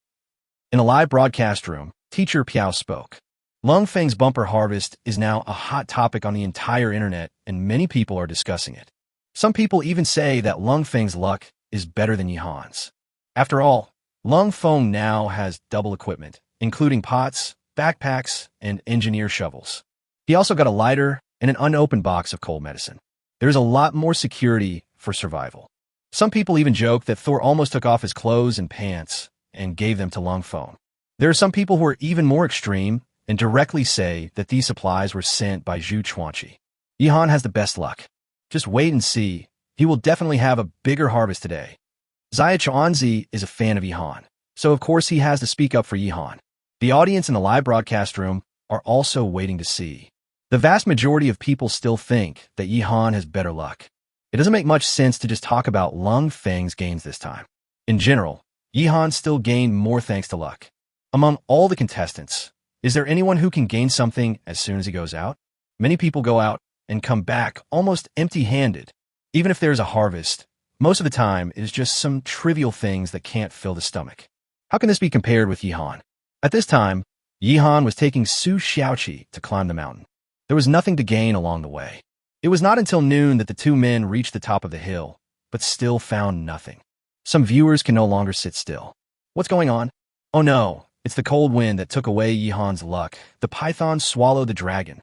In a live broadcast room, Teacher Piao spoke. Lung Feng's bumper harvest is now a hot topic on the entire internet, and many people are discussing it. Some people even say that Lung Feng's luck is better than Yihan's. After all, Lung Feng now has double equipment, including pots, backpacks, and engineer shovels. He also got a lighter and an unopened box of cold medicine. There's a lot more security for survival. Some people even joke that Thor almost took off his clothes and pants and gave them to Lung Feng. There are some people who are even more extreme and directly say that these supplies were sent by Zhu Chuanqi. Yihan has the best luck. Just wait and see. He will definitely have a bigger harvest today. Zaya Chuanzi is a fan of Yihan, so of course he has to speak up for Yihan. The audience in the live broadcast room are also waiting to see. The vast majority of people still think that Yihan has better luck. It doesn't make much sense to just talk about Lung Feng's gains this time. In general, Yihan still gained more thanks to luck. Among all the contestants, is there anyone who can gain something as soon as he goes out? Many people go out and come back almost empty-handed. Even if there's a harvest, most of the time it is just some trivial things that can't fill the stomach. How can this be compared with Yihan? At this time, Yihan was taking Su Xiaoqi to climb the mountain. There was nothing to gain along the way. It was not until noon that the 2 men reached the top of the hill, but still found nothing. Some viewers can no longer sit still. What's going on? Oh no, It's the cold wind that took away Yihan's luck. The python swallowed the dragon.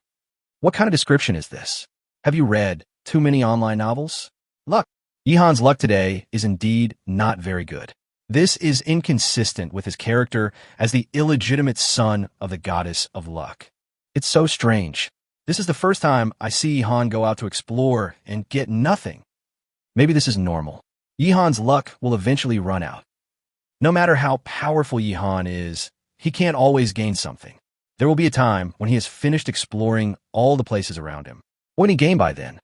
What kind of description is this? Have you read too many online novels? Luck. Yihan's luck today is indeed not very good. This is inconsistent with his character as the illegitimate son of the goddess of luck. It's so strange. This is the first time I see Yihan go out to explore and get nothing. Maybe this is normal. Yihan's luck will eventually run out. No matter how powerful Yihan is, he can't always gain something. There will be a time when he has finished exploring all the places around him. What can he gain by then?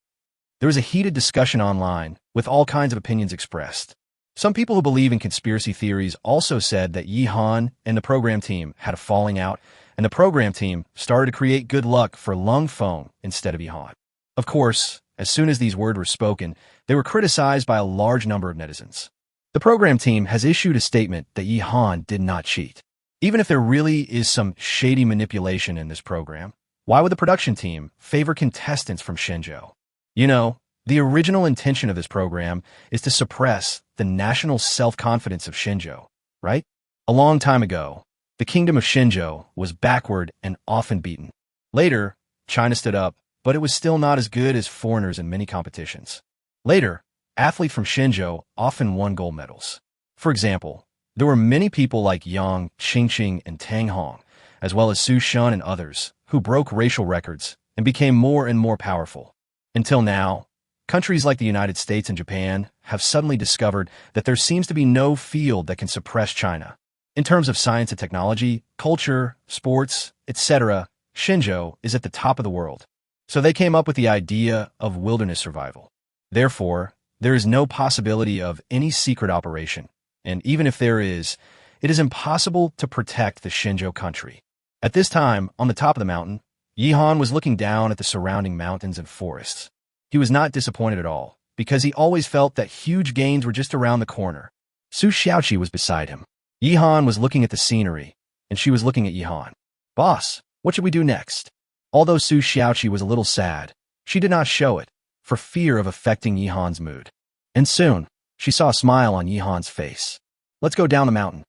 There was a heated discussion online with all kinds of opinions expressed. Some people who believe in conspiracy theories also said that Yihan and the program team had a falling out, and the program team started to create good luck for Lung Feng instead of Yihan. Of course, as soon as these words were spoken, they were criticized by a large number of netizens. The program team has issued a statement that Yihan did not cheat. Even if there really is some shady manipulation in this program, why would the production team favor contestants from Shenzhou? You know, the original intention of this program is to suppress the national self-confidence of Shenzhou, right? A long time ago, the kingdom of Shenzhou was backward and often beaten. Later, China stood up, but it was still not as good as foreigners in many competitions. Later, athletes from Shenzhou often won gold medals. For example, there were many people like Yang, Qingqing, and Tang Hong, as well as Su Shun and others, who broke racial records and became more and more powerful. Until now, countries like the United States and Japan have suddenly discovered that there seems to be no field that can suppress China. In terms of science and technology, culture, sports, etc., Shenzhou is at the top of the world. So they came up with the idea of wilderness survival. Therefore, there is no possibility of any secret operation, and even if there is, it is impossible to protect the Shenzhou country. At this time, on the top of the mountain, Yihan was looking down at the surrounding mountains and forests. He was not disappointed at all, because he always felt that huge gains were just around the corner. Su Xiaoqi was beside him. Yihan was looking at the scenery, and she was looking at Yihan. Boss, what should we do next? Although Su Xiaoqi was a little sad, she did not show it, for fear of affecting Yihan's mood. And soon, she saw a smile on Yihan's face. Let's go down the mountain.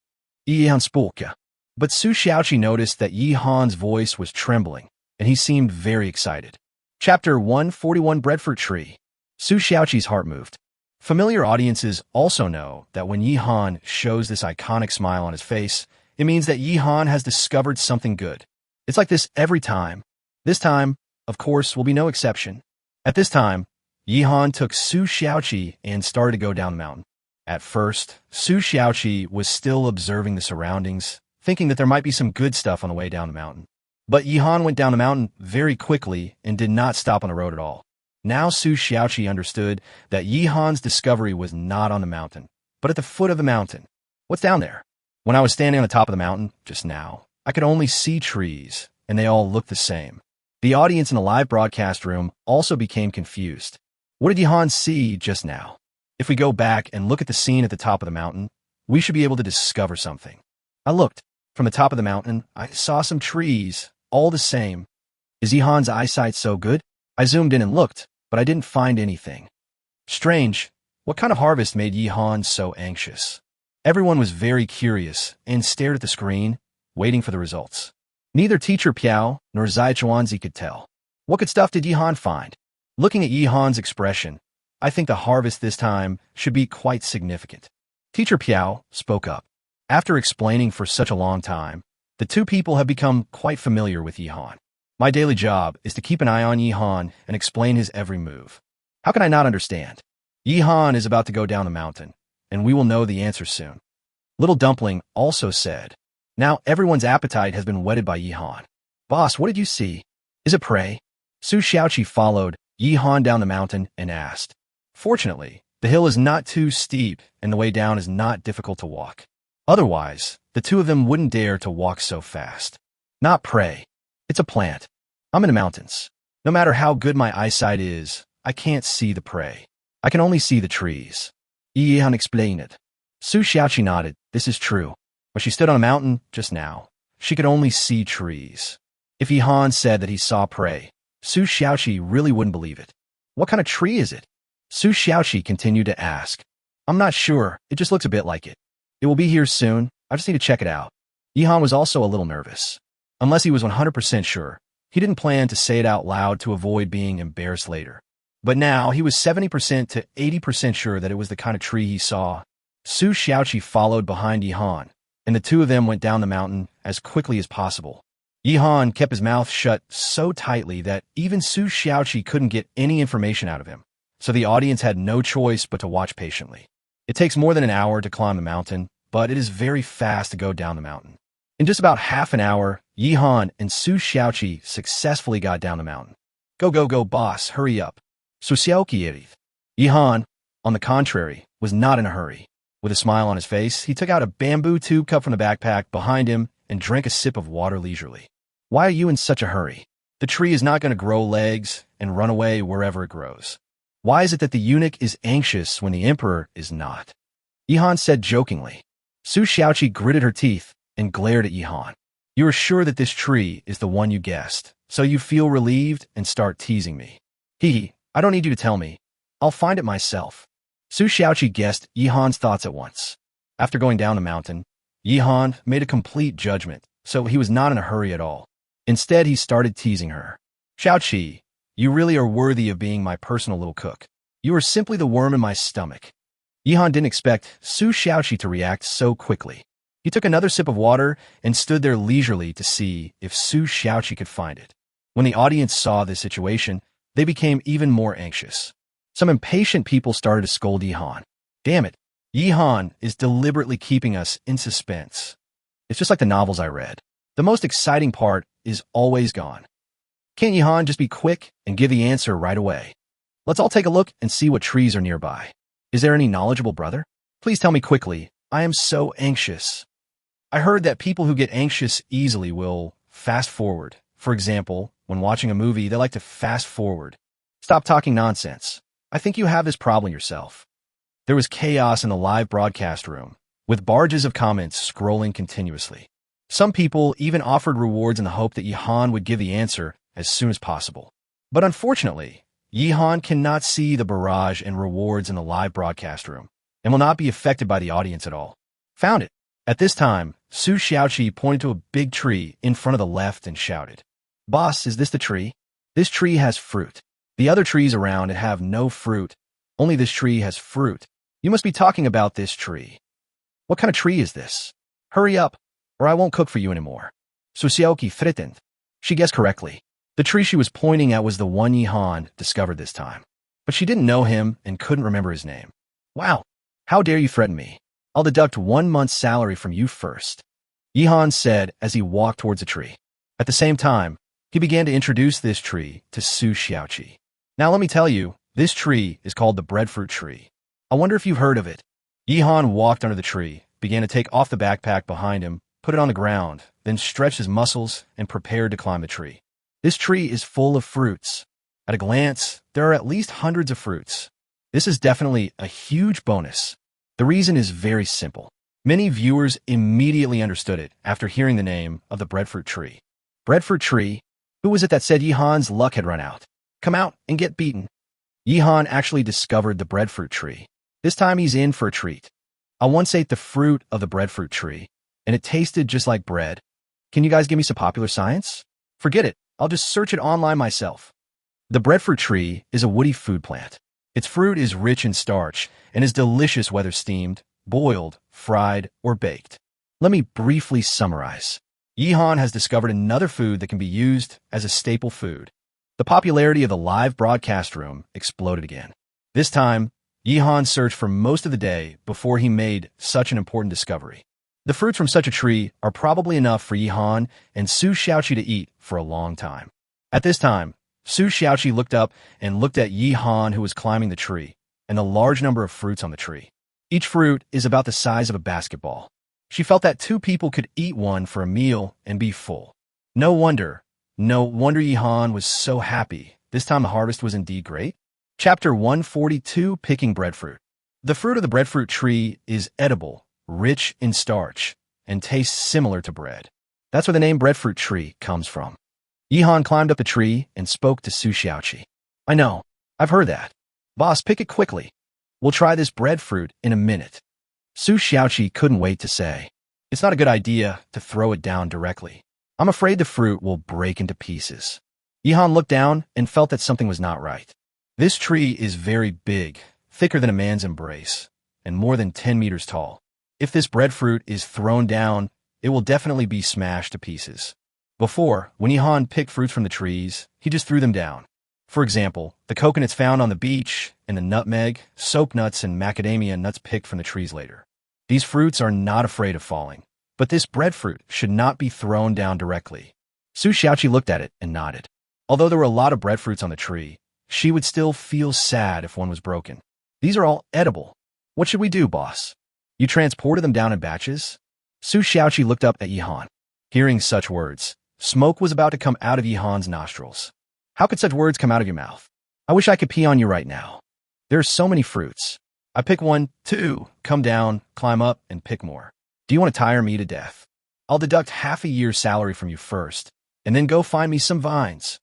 Yihan spoke. But Su Xiaoqi noticed that Yihan's voice was trembling, and he seemed very excited. Chapter 141 Breadfruit Tree. Su Xiaoqi's heart moved. Familiar audiences also know that when Yihan shows this iconic smile on his face, it means that Yihan has discovered something good. It's like this every time. This time, of course, will be no exception. At this time, Yihan took Su Xiaoqi and started to go down the mountain. At first, Su Xiaoqi was still observing the surroundings, thinking that there might be some good stuff on the way down the mountain. But Yihan went down the mountain very quickly and did not stop on the road at all. Now Su Xiaoqi understood that Yihan's discovery was not on the mountain, but at the foot of the mountain. What's down there? When I was standing on the top of the mountain, just now, I could only see trees, and they all looked the same. The audience in the live broadcast room also became confused. What did Yihan see just now? If we go back and look at the scene at the top of the mountain, we should be able to discover something. I looked. From the top of the mountain, I saw some trees, all the same. Is Yihan's eyesight so good? I zoomed in and looked, but I didn't find anything. Strange. What kind of harvest made Yihan so anxious? Everyone was very curious and stared at the screen, waiting for the results. Neither Teacher Piao nor Zai Chuanzi could tell. What good stuff did Yihan find? Looking at Yihan's expression, I think the harvest this time should be quite significant. Teacher Piao spoke up. After explaining for such a long time, the two people have become quite familiar with Yihan. My daily job is to keep an eye on Yihan and explain his every move. How can I not understand? Yihan is about to go down the mountain, and we will know the answer soon. Little Dumpling also said, now everyone's appetite has been whetted by Yihan. Boss, what did you see? Is it prey? Su Xiaoqi followed Yihan down the mountain and asked. Fortunately, the hill is not too steep and the way down is not difficult to walk. Otherwise, the two of them wouldn't dare to walk so fast. Not prey. It's a plant. I'm in the mountains. No matter how good my eyesight is, I can't see the prey. I can only see the trees. Yihan explained it. Su Xiaoqi nodded. This is true. When she stood on a mountain just now, she could only see trees. If Yihan said that he saw prey, Su Xiaoqi really wouldn't believe it. What kind of tree is it? Su Xiaoqi continued to ask. I'm not sure. It just looks a bit like it. It will be here soon. I just need to check it out. Yihan was also a little nervous. Unless he was 100% sure, he didn't plan to say it out loud to avoid being embarrassed later. But now he was 70% to 80% sure that it was the kind of tree he saw. Su Xiaoqi followed behind Yihan, and the two of them went down the mountain as quickly as possible. Yihan kept his mouth shut so tightly that even Su Xiaoqi couldn't get any information out of him, so the audience had no choice but to watch patiently. It takes more than an hour to climb the mountain, but it is very fast to go down the mountain. In just about half an hour, Yihan and Su Xiaoqi successfully got down the mountain. Go, go, go, boss, hurry up. Su Xiaoqi. Yihan, on the contrary, was not in a hurry. With a smile on his face, he took out a bamboo tube cup from the backpack behind him and drank a sip of water leisurely. Why are you in such a hurry? The tree is not going to grow legs and run away wherever it grows. Why is it that the eunuch is anxious when the emperor is not? Yihan said jokingly. Su Xiaoqi gritted her teeth and glared at Yihan. You are sure that this tree is the one you guessed, so you feel relieved and start teasing me. Hee, I don't need you to tell me. I'll find it myself. Su Xiaoqi guessed Yihan's thoughts at once. After going down the mountain, Yihan made a complete judgment, so he was not in a hurry at all. Instead, he started teasing her. Xiaoqi, you really are worthy of being my personal little cook. You are simply the worm in my stomach. Yihan didn't expect Su Xiaoqi to react so quickly. He took another sip of water and stood there leisurely to see if Su Xiaoqi could find it. When the audience saw this situation, they became even more anxious. Some impatient people started to scold Yihan. Damn it, Yihan is deliberately keeping us in suspense. It's just like the novels I read. The most exciting part is always gone. Can't Yihan just be quick and give the answer right away? Let's all take a look and see what trees are nearby. Is there any knowledgeable brother? Please tell me quickly. I am so anxious. I heard that people who get anxious easily will fast forward. For example, when watching a movie, they like to fast forward. Stop talking nonsense. I think you have this problem yourself. There was chaos in the live broadcast room, with barrages of comments scrolling continuously. Some people even offered rewards in the hope that Yihan would give the answer as soon as possible. But unfortunately, Yihan cannot see the barrage and rewards in the live broadcast room, and will not be affected by the audience at all. Found it. At this time, Su Xiaoqi pointed to a big tree in front of the left and shouted, Boss, is this the tree? This tree has fruit. The other trees around it have no fruit. Only this tree has fruit. You must be talking about this tree. What kind of tree is this? Hurry up, or I won't cook for you anymore. Su Xiaoqi threatened. She guessed correctly. The tree she was pointing at was the one Yihan discovered this time. But she didn't know him and couldn't remember his name. Wow, how dare you threaten me? I'll deduct 1 month's salary from you first, Yihan said as he walked towards the tree. At the same time, he began to introduce this tree to Su Xiaoqi. Now let me tell you, this tree is called the breadfruit tree. I wonder if you've heard of it. Yihan walked under the tree, began to take off the backpack behind him, put it on the ground, then stretched his muscles and prepared to climb the tree. This tree is full of fruits. At a glance, there are at least hundreds of fruits. This is definitely a huge bonus. The reason is very simple. Many viewers immediately understood it after hearing the name of the breadfruit tree. Breadfruit tree? Who was it that said Yihan's luck had run out? Come out and get beaten. Yihan actually discovered the breadfruit tree. This time he's in for a treat. I once ate the fruit of the breadfruit tree, and it tasted just like bread. Can you guys give me some popular science? Forget it. I'll just search it online myself. The breadfruit tree is a woody food plant. Its fruit is rich in starch and is delicious whether steamed, boiled, fried, or baked. Let me briefly summarize. Yihan has discovered another food that can be used as a staple food. The popularity of the live broadcast room exploded again. This time, Yihan searched for most of the day before he made such an important discovery. The fruits from such a tree are probably enough for Yihan and Su Xiaoqi to eat for a long time. At this time, Su Xiaoqi looked up and looked at Yihan, who was climbing the tree, and the large number of fruits on the tree. Each fruit is about the size of a basketball. She felt that 2 people could eat one for a meal and be full. No wonder Yihan was so happy. This time the harvest was indeed great. Chapter 142, Picking Breadfruit. The fruit of the breadfruit tree is edible, rich in starch, and tastes similar to bread. That's where the name breadfruit tree comes from. Yihan climbed up the tree and spoke to Su Xiaoqi. I know, I've heard that. Boss, pick it quickly. We'll try this breadfruit in a minute. Su Xiaoqi couldn't wait to say. It's not a good idea to throw it down directly. I'm afraid the fruit will break into pieces. Yihan looked down and felt that something was not right. This tree is very big, thicker than a man's embrace, and more than 10 meters tall. If this breadfruit is thrown down, it will definitely be smashed to pieces. Before, when Yihan picked fruits from the trees, he just threw them down. For example, the coconuts found on the beach, and the nutmeg, soap nuts, and macadamia nuts picked from the trees later. These fruits are not afraid of falling, but this breadfruit should not be thrown down directly. Su Xiaoqi looked at it and nodded. Although there were a lot of breadfruits on the tree, she would still feel sad if one was broken. These are all edible. What should we do, boss? You transported them down in batches? Su Xiaoqi looked up at Yihan. Hearing such words, smoke was about to come out of Yihan's nostrils. How could such words come out of your mouth? I wish I could pee on you right now. There are so many fruits. I pick one, two, come down, climb up, and pick more. Do you want to tire me to death? I'll deduct half a year's salary from you first, and then go find me some vines.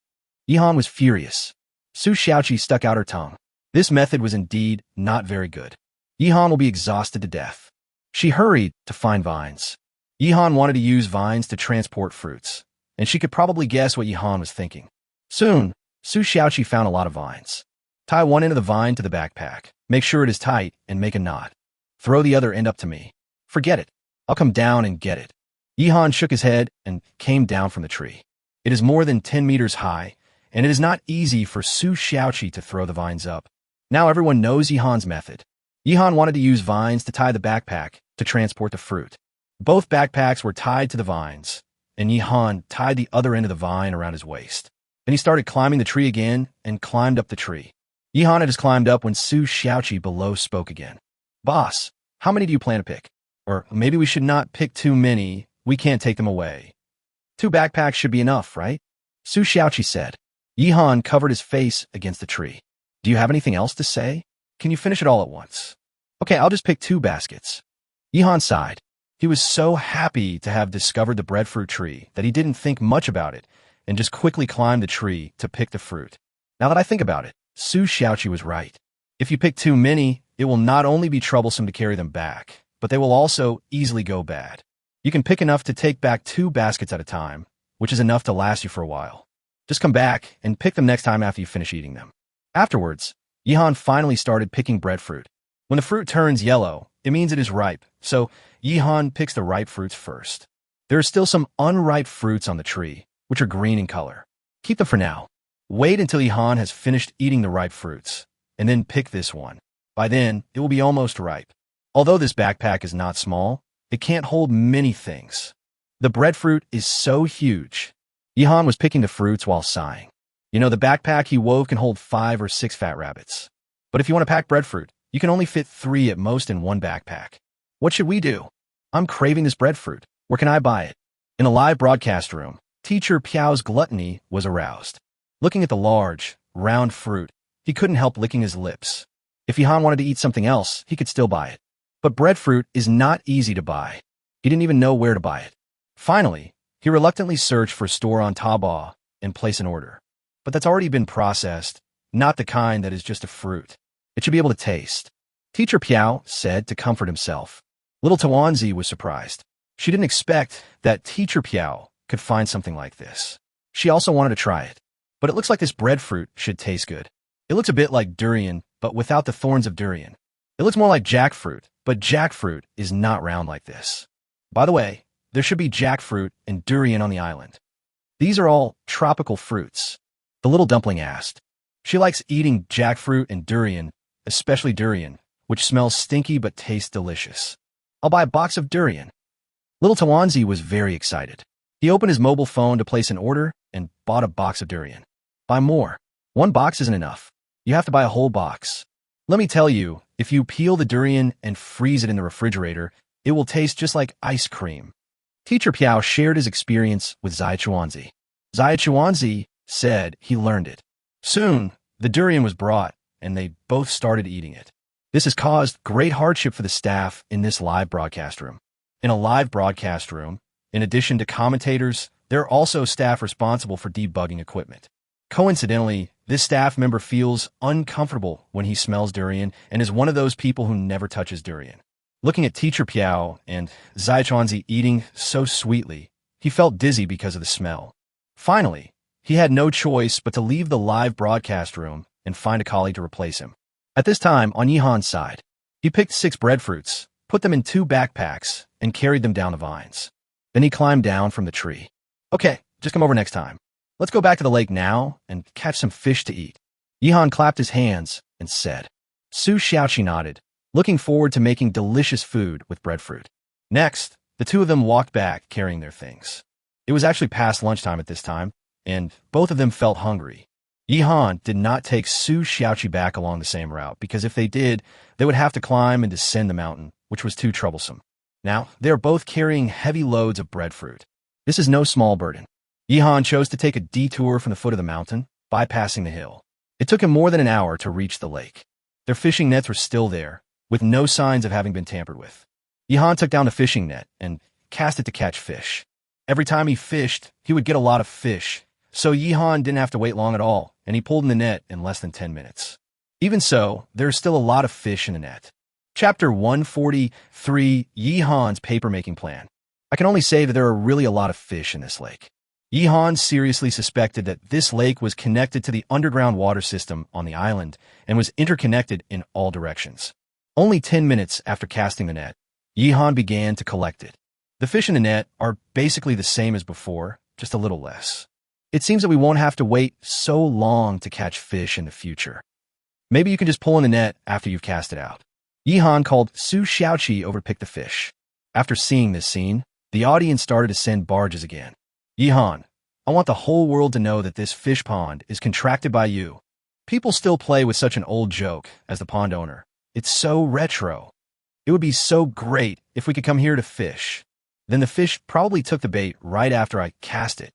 Yihan was furious. Su Xiaoqi stuck out her tongue. This method was indeed not very good. Yihan will be exhausted to death. She hurried to find vines. Yihan wanted to use vines to transport fruits, and she could probably guess what Yihan was thinking. Soon, Su Xiaoqi found a lot of vines. Tie one end of the vine to the backpack. Make sure it is tight and make a knot. Throw the other end up to me. Forget it. I'll come down and get it. Yihan shook his head and came down from the tree. It is more than 10 meters high, and it is not easy for Su Xiaoqi to throw the vines up. Now everyone knows Yihan's method. Yihan wanted to use vines to tie the backpack to transport the fruit. Both backpacks were tied to the vines, and Yihan tied the other end of the vine around his waist. Then he started climbing the tree again and climbed up the tree. Yihan had just climbed up when Su Xiaoqi below spoke again. Boss, how many do you plan to pick? Or maybe we should not pick too many. We can't take them away. 2 backpacks should be enough, right? Su Xiaoqi said. Yihan covered his face against the tree. Do you have anything else to say? Can you finish it all at once? Okay, I'll just pick 2 baskets. Yihan sighed. He was so happy to have discovered the breadfruit tree that he didn't think much about it and just quickly climbed the tree to pick the fruit. Now that I think about it, Su Xiaoqi was right. If you pick too many, it will not only be troublesome to carry them back, but they will also easily go bad. You can pick enough to take back 2 baskets at a time, which is enough to last you for a while. Just come back and pick them next time after you finish eating them. Afterwards, Yihan finally started picking breadfruit. When the fruit turns yellow, it means it is ripe, so Yihan picks the ripe fruits first. There are still some unripe fruits on the tree, which are green in color. Keep them for now. Wait until Yihan has finished eating the ripe fruits, and then pick this one. By then, it will be almost ripe. Although this backpack is not small, it can't hold many things. The breadfruit is so huge. Yihan was picking the fruits while sighing. You know, the backpack he wove can hold 5 or 6 fat rabbits. But if you want to pack breadfruit, you can only fit 3 at most in one backpack. What should we do? I'm craving this breadfruit. Where can I buy it? In a live broadcast room, Teacher Piao's gluttony was aroused. Looking at the large, round fruit, he couldn't help licking his lips. If Yihan wanted to eat something else, he could still buy it. But breadfruit is not easy to buy. He didn't even know where to buy it. Finally, he reluctantly searched for a store on Taobao and placed an order. But that's already been processed, not the kind that is just a fruit. It should be able to taste. Teacher Piao said to comfort himself. Little Tawanzi was surprised. She didn't expect that Teacher Piao could find something like this. She also wanted to try it. But it looks like this breadfruit should taste good. It looks a bit like durian, but without the thorns of durian. It looks more like jackfruit, but jackfruit is not round like this. By the way, there should be jackfruit and durian on the island. These are all tropical fruits. The little dumpling asked. She likes eating jackfruit and durian, especially durian, which smells stinky but tastes delicious. I'll buy a box of durian. Little Tawanzi was very excited. He opened his mobile phone to place an order and bought a box of durian. Buy more. 1 box isn't enough. You have to buy a whole box. Let me tell you, if you peel the durian and freeze it in the refrigerator, it will taste just like ice cream. Teacher Piao shared his experience with Zai Chuanzi. Zai Chuanzi said he learned it. Soon, the durian was brought, and they both started eating it. This has caused great hardship for the staff in this live broadcast room. In a live broadcast room, in addition to commentators, there are also staff responsible for debugging equipment. Coincidentally, this staff member feels uncomfortable when he smells durian and is one of those people who never touches durian. Looking at Teacher Piao and Zaichuanzi eating so sweetly, he felt dizzy because of the smell. Finally, he had no choice but to leave the live broadcast room and find a colleague to replace him. At this time, on Yihan's side, he picked 6 breadfruits, put them in 2 backpacks, and carried them down the vines. Then he climbed down from the tree. Okay, just come over next time. Let's go back to the lake now and catch some fish to eat. Yihan clapped his hands and said. Su Xiaoqi nodded, looking forward to making delicious food with breadfruit. Next, the two of them walked back carrying their things. It was actually past lunchtime at this time, and both of them felt hungry. Yihan did not take Su Xiaoqi back along the same route, because if they did, they would have to climb and descend the mountain, which was too troublesome. Now, they are both carrying heavy loads of breadfruit. This is no small burden. Yihan chose to take a detour from the foot of the mountain, bypassing the hill. It took him more than an hour to reach the lake. Their fishing nets were still there, with no signs of having been tampered with. Yihan took down the fishing net and cast it to catch fish. Every time he fished, he would get a lot of fish, so Yihan didn't have to wait long at all, and he pulled in the net in less than 10 minutes. Even so, there is still a lot of fish in the net. Chapter 143, Yihan's paper-making plan. I can only say that there are really a lot of fish in this lake. Yihan seriously suspected that this lake was connected to the underground water system on the island and was interconnected in all directions. Only 10 minutes after casting the net, Yihan began to collect it. The fish in the net are basically the same as before, just a little less. It seems that we won't have to wait so long to catch fish in the future. Maybe you can just pull in the net after you've cast it out. Yihan called Su Xiaoqi over to pick the fish. After seeing this scene, the audience started to send barges again. Yihan, I want the whole world to know that this fish pond is contracted by you. People still play with such an old joke as the pond owner. It's so retro. It would be so great if we could come here to fish. Then the fish probably took the bait right after I cast it.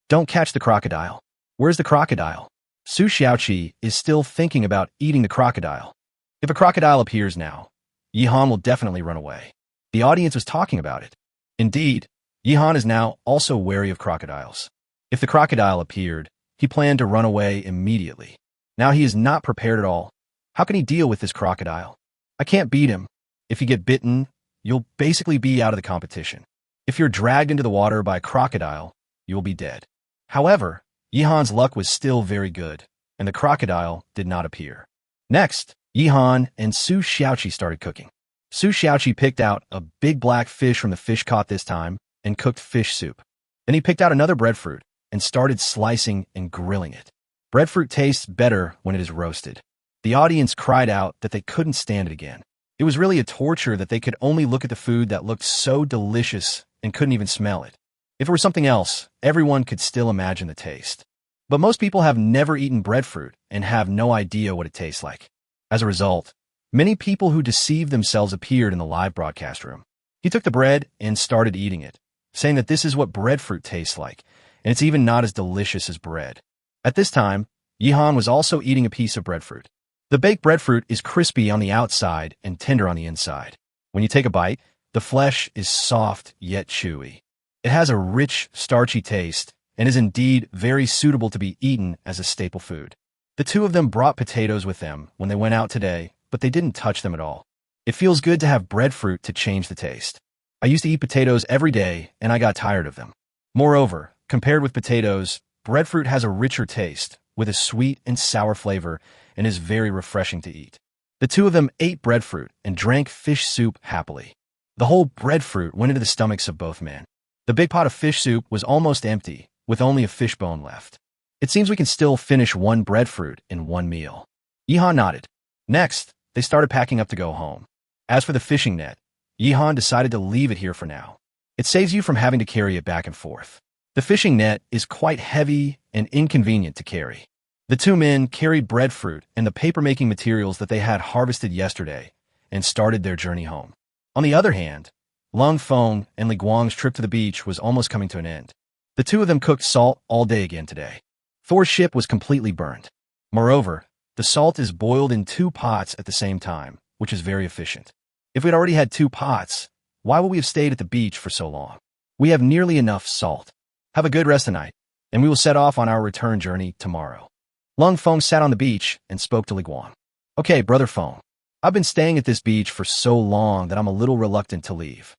Don't catch the crocodile. Where's the crocodile? Su Xiaoqi is still thinking about eating the crocodile. If a crocodile appears now, Yihan will definitely run away. The audience was talking about it. Indeed, Yihan is now also wary of crocodiles. If the crocodile appeared, he planned to run away immediately. Now he is not prepared at all. How can he deal with this crocodile? I can't beat him. If you get bitten, you'll basically be out of the competition. If you're dragged into the water by a crocodile, you will be dead. However, Yihan's luck was still very good, and the crocodile did not appear. Next, Yihan and Su Xiaoqi started cooking. Su Xiaoqi picked out a big black fish from the fish caught this time and cooked fish soup. Then he picked out another breadfruit and started slicing and grilling it. Breadfruit tastes better when it is roasted. The audience cried out that they couldn't stand it again. It was really a torture that they could only look at the food that looked so delicious and couldn't even smell it. If it were something else, everyone could still imagine the taste. But most people have never eaten breadfruit and have no idea what it tastes like. As a result, many people who deceived themselves appeared in the live broadcast room. He took the bread and started eating it, saying that this is what breadfruit tastes like, and it's even not as delicious as bread. At this time, Yihan was also eating a piece of breadfruit. The baked breadfruit is crispy on the outside and tender on the inside. When you take a bite, the flesh is soft yet chewy. It has a rich, starchy taste and is indeed very suitable to be eaten as a staple food. The two of them brought potatoes with them when they went out today, but they didn't touch them at all. It feels good to have breadfruit to change the taste. I used to eat potatoes every day, and I got tired of them. Moreover, compared with potatoes, breadfruit has a richer taste, with a sweet and sour flavor, and is very refreshing to eat. The two of them ate breadfruit and drank fish soup happily. The whole breadfruit went into the stomachs of both men. The big pot of fish soup was almost empty, with only a fish bone left. It seems we can still finish one breadfruit in one meal. Yihan nodded. Next, they started packing up to go home. As for the fishing net, Yihan decided to leave it here for now. It saves you from having to carry it back and forth. The fishing net is quite heavy and inconvenient to carry. The two men carried breadfruit and the paper-making materials that they had harvested yesterday and started their journey home. On the other hand, Lung Feng and Li Guang's trip to the beach was almost coming to an end. The two of them cooked salt all day again today. Thor's ship was completely burned. Moreover, the salt is boiled in 2 pots at the same time, which is very efficient. If we'd already had 2 pots, why would we have stayed at the beach for so long? We have nearly enough salt. Have a good rest tonight, and we will set off on our return journey tomorrow. Lung Feng sat on the beach and spoke to Li Guang. Okay, Brother Feng, I've been staying at this beach for so long that I'm a little reluctant to leave.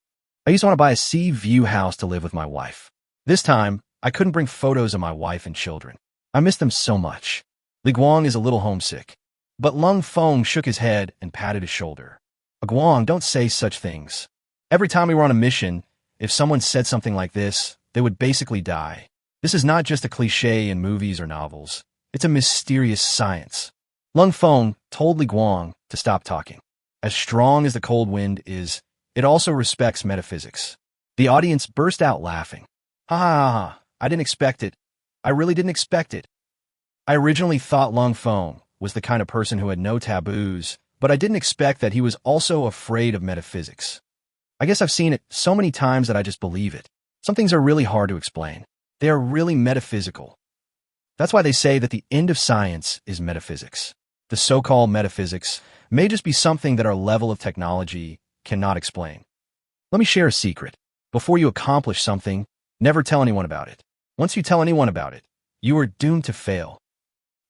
I used to want to buy a sea view house to live with my wife. This time, I couldn't bring photos of my wife and children. I miss them so much. Li Guang is a little homesick. But Lung Feng shook his head and patted his shoulder. Guang, don't say such things. Every time we were on a mission, if someone said something like this, they would basically die. This is not just a cliché in movies or novels. It's a mysterious science. Lung Feng told Li Guang to stop talking. As strong as the cold wind is, it also respects metaphysics. The audience burst out laughing. Ha ha ha, I didn't expect it. I really didn't expect it. I originally thought Lung Feng was the kind of person who had no taboos, but I didn't expect that he was also afraid of metaphysics. I guess I've seen it so many times that I just believe it. Some things are really hard to explain. They are really metaphysical. That's why they say that the end of science is metaphysics. The so-called metaphysics may just be something that our level of technology cannot explain. Let me share a secret. Before you accomplish something, never tell anyone about it. Once you tell anyone about it, you are doomed to fail.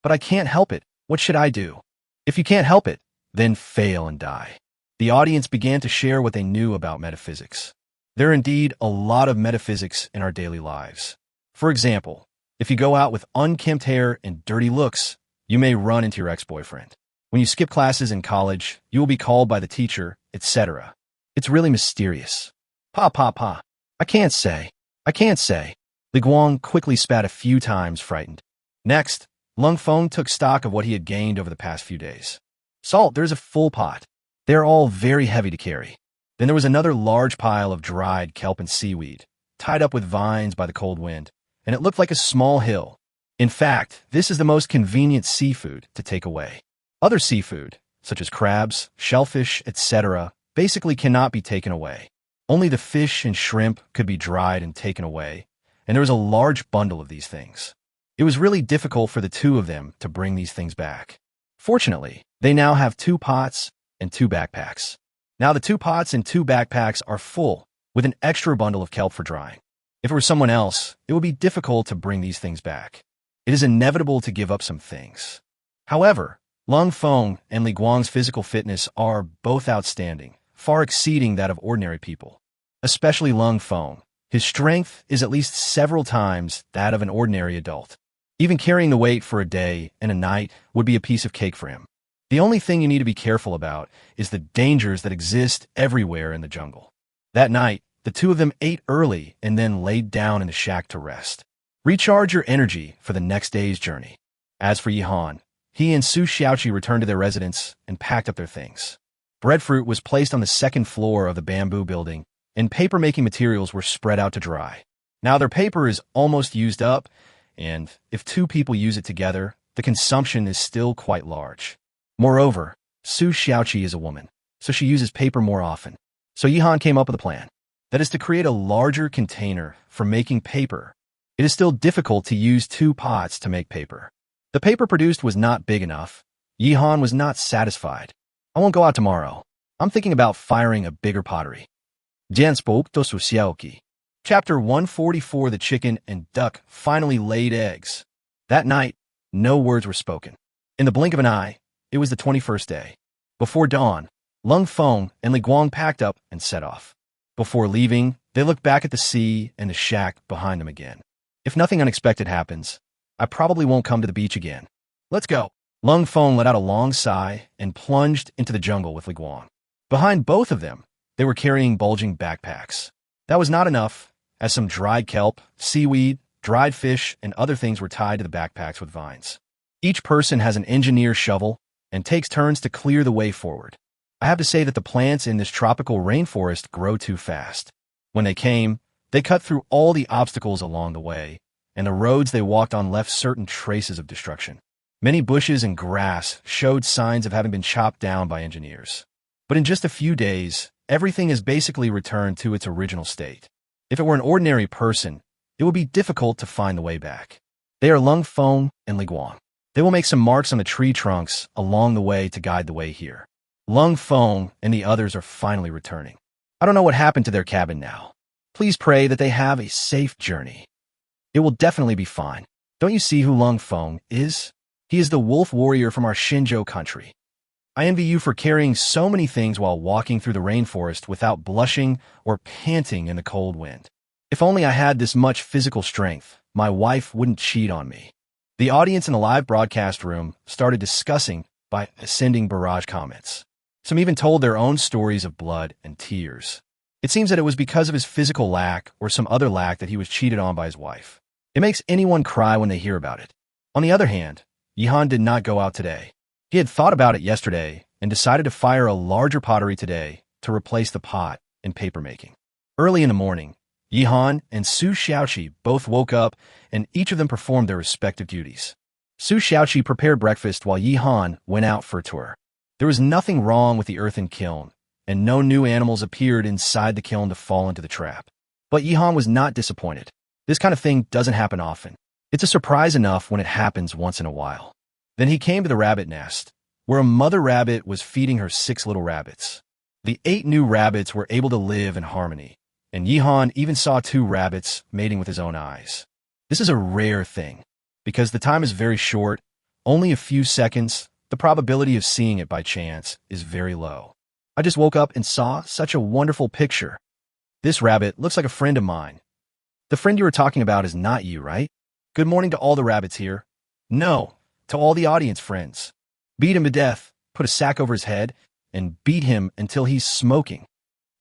But I can't help it. What should I do? If you can't help it, then fail and die. The audience began to share what they knew about metaphysics. There are indeed a lot of metaphysics in our daily lives. For example, if you go out with unkempt hair and dirty looks, you may run into your ex-boyfriend. When you skip classes in college, you will be called by the teacher, etc. It's really mysterious. Pa. I can't say. Li Guang quickly spat a few times, frightened. Next, Lung Feng took stock of what he had gained over the past few days. Salt, there's a full pot. They're all very heavy to carry. Then there was another large pile of dried kelp and seaweed, tied up with vines by the cold wind, and it looked like a small hill. In fact, this is the most convenient seafood to take away. Other seafood, such as crabs, shellfish, etc., basically cannot be taken away. Only the fish and shrimp could be dried and taken away, and there was a large bundle of these things. It was really difficult for the two of them to bring these things back. Fortunately, they now have 2 pots and 2 backpacks. Now the 2 pots and 2 backpacks are full, with an extra bundle of kelp for drying. If it were someone else, it would be difficult to bring these things back. It is inevitable to give up some things. However, Lung Feng and Li Guang's physical fitness are both outstanding, far exceeding that of ordinary people. Especially Lung Feng. His strength is at least several times that of an ordinary adult. Even carrying the weight for a day and a night would be a piece of cake for him. The only thing you need to be careful about is the dangers that exist everywhere in the jungle. That night, the two of them ate early and then laid down in the shack to rest. Recharge your energy for the next day's journey. As for Yihan, he and Su Xiaoqi returned to their residence and packed up their things. Breadfruit was placed on the 2nd floor of the bamboo building, and paper-making materials were spread out to dry. Now their paper is almost used up, and if 2 people use it together, the consumption is still quite large. Moreover, Su Xiaoqi is a woman, so she uses paper more often. So Yihan came up with a plan. That is to create a larger container for making paper. It is still difficult to use 2 pots to make paper. The paper produced was not big enough. Yihan was not satisfied. I won't go out tomorrow. I'm thinking about firing a bigger pottery. Jian spoke to Su Xiaoqi. Chapter 144. The chicken and duck finally laid eggs. That night, no words were spoken. In the blink of an eye, it was the 21st day. Before dawn, Lung Feng and Li Guang packed up and set off. Before leaving, they looked back at the sea and the shack behind them again. If nothing unexpected happens, I probably won't come to the beach again. Let's go. Lung Feng let out a long sigh and plunged into the jungle with Li Guang. Behind both of them, they were carrying bulging backpacks. That was not enough, as some dried kelp, seaweed, dried fish, and other things were tied to the backpacks with vines. Each person has an engineer's shovel and takes turns to clear the way forward. I have to say that the plants in this tropical rainforest grow too fast. When they came, they cut through all the obstacles along the way, and the roads they walked on left certain traces of destruction. Many bushes and grass showed signs of having been chopped down by engineers. But in just a few days, everything has basically returned to its original state. If it were an ordinary person, it would be difficult to find the way back. They are Lung Feng and Li Guang. They will make some marks on the tree trunks along the way to guide the way here. Lung Feng and the others are finally returning. I don't know what happened to their cabin now. Please pray that they have a safe journey. It will definitely be fine. Don't you see who Lung Feng is? He is the wolf warrior from our Xinzhou country. I envy you for carrying so many things while walking through the rainforest without blushing or panting in the cold wind. If only I had this much physical strength, my wife wouldn't cheat on me. The audience in the live broadcast room started discussing by sending barrage comments. Some even told their own stories of blood and tears. It seems that it was because of his physical lack or some other lack that he was cheated on by his wife. It makes anyone cry when they hear about it. On the other hand, Yihan did not go out today. He had thought about it yesterday and decided to fire a larger pottery today to replace the pot in papermaking. Early in the morning, Yihan and Su Xiaoqi both woke up and each of them performed their respective duties. Su Xiaoqi prepared breakfast while Yihan went out for a tour. There was nothing wrong with the earthen kiln, and no new animals appeared inside the kiln to fall into the trap. But Yihan was not disappointed. This kind of thing doesn't happen often. It's a surprise enough when it happens once in a while. Then he came to the rabbit nest, where a mother rabbit was feeding her 6 little rabbits. The 8 new rabbits were able to live in harmony, and Yihan even saw 2 rabbits mating with his own eyes. This is a rare thing. Because the time is very short, only a few seconds, the probability of seeing it by chance is very low. I just woke up and saw such a wonderful picture. This rabbit looks like a friend of mine. The friend you were talking about is not you, right? Good morning to all the rabbits here. No, to all the audience friends. Beat him to death, put a sack over his head, and beat him until he's smoking.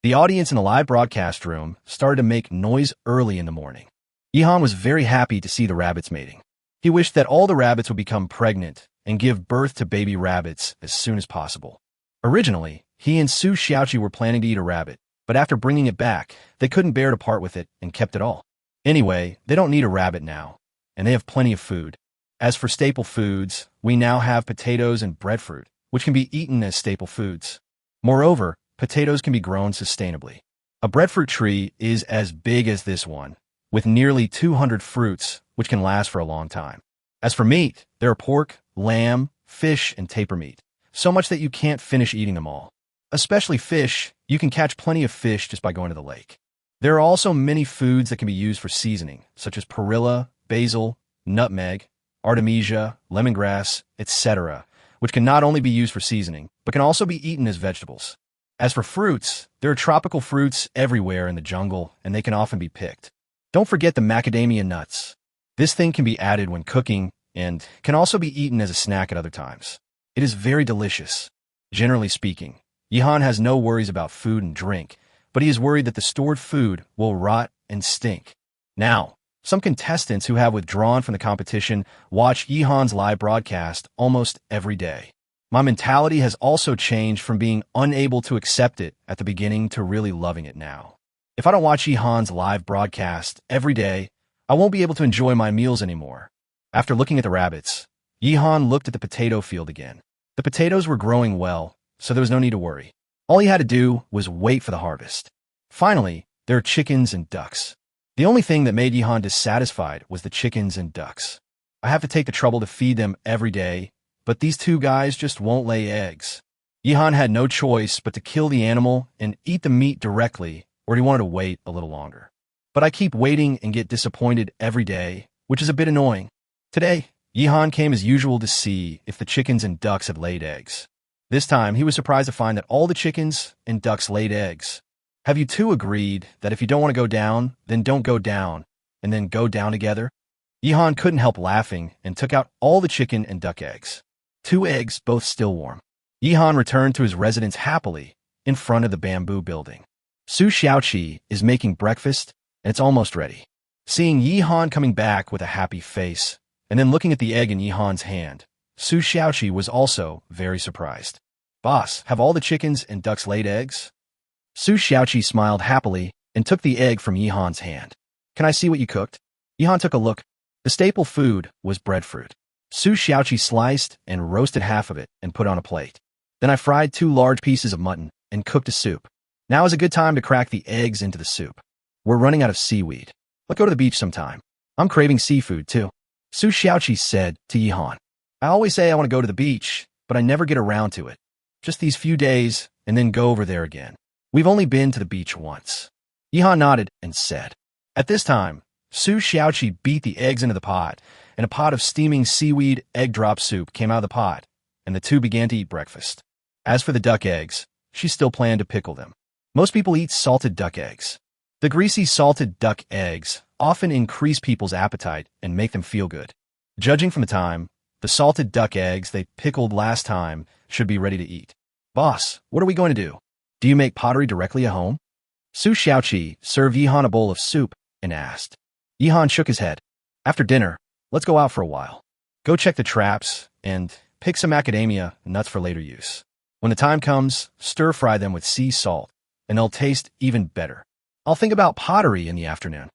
The audience in the live broadcast room started to make noise early in the morning. Yihan was very happy to see the rabbits mating. He wished that all the rabbits would become pregnant and give birth to baby rabbits as soon as possible. Originally, he and Su Xiaoqi were planning to eat a rabbit, but after bringing it back, they couldn't bear to part with it and kept it all. Anyway, they don't need a rabbit now, and they have plenty of food. As for staple foods, we now have potatoes and breadfruit, which can be eaten as staple foods. Moreover, potatoes can be grown sustainably. A breadfruit tree is as big as this one, with nearly 200 fruits, which can last for a long time. As for meat, there are pork, lamb, fish, and tapir meat, so much that you can't finish eating them all. Especially fish, you can catch plenty of fish just by going to the lake. There are also many foods that can be used for seasoning, such as perilla, basil, nutmeg, artemisia, lemongrass, etc., which can not only be used for seasoning, but can also be eaten as vegetables. As for fruits, there are tropical fruits everywhere in the jungle, and they can often be picked. Don't forget the macadamia nuts. This thing can be added when cooking and can also be eaten as a snack at other times. It is very delicious. Generally speaking, Yihan has no worries about food and drink, but he is worried that the stored food will rot and stink. Now, some contestants who have withdrawn from the competition watch Yihan's live broadcast almost every day. My mentality has also changed from being unable to accept it at the beginning to really loving it now. If I don't watch Yihan's live broadcast every day, I won't be able to enjoy my meals anymore. After looking at the rabbits, Yihan looked at the potato field again. The potatoes were growing well, so there was no need to worry. All he had to do was wait for the harvest. Finally, there are chickens and ducks. The only thing that made Yihan dissatisfied was the chickens and ducks. I have to take the trouble to feed them every day, but these 2 guys just won't lay eggs. Yihan had no choice but to kill the animal and eat the meat directly, or he wanted to wait a little longer. But I keep waiting and get disappointed every day, which is a bit annoying. Today, Yihan came as usual to see if the chickens and ducks had laid eggs. This time, he was surprised to find that all the chickens and ducks laid eggs. Have you 2 agreed that if you don't want to go down, then don't go down, and then go down together? Yihan couldn't help laughing and took out all the chicken and duck eggs. 2 eggs, both still warm. Yihan returned to his residence happily in front of the bamboo building. Su Xiaoqi is making breakfast, and it's almost ready. Seeing Yihan coming back with a happy face, and then looking at the egg in Yihan's hand, Su Xiaoqi was also very surprised. Boss, have all the chickens and ducks laid eggs? Su Xiaoqi smiled happily and took the egg from Yihan's hand. Can I see what you cooked? Yihan took a look. The staple food was breadfruit. Su Xiaoqi sliced and roasted half of it and put on a plate. Then I fried 2 large pieces of mutton and cooked a soup. Now is a good time to crack the eggs into the soup. We're running out of seaweed. Let's go to the beach sometime. I'm craving seafood, too. Su Xiaoqi said to Yihan. I always say I want to go to the beach, but I never get around to it. Just these few days, and then go over there again. We've only been to the beach once. Yihan nodded and said. At this time, Su Xiaoqi beat the eggs into the pot, and a pot of steaming seaweed egg drop soup came out of the pot, and the 2 began to eat breakfast. As for the duck eggs, she still planned to pickle them. Most people eat salted duck eggs. The greasy salted duck eggs often increase people's appetite and make them feel good. Judging from the time, the salted duck eggs they pickled last time should be ready to eat. Boss, what are we going to do? Do you make pottery directly at home? Su Xiaoqi served Yihan a bowl of soup and asked. Yihan shook his head. After dinner, let's go out for a while. Go check the traps and pick some macadamia nuts for later use. When the time comes, stir-fry them with sea salt, and they'll taste even better. I'll think about pottery in the afternoon.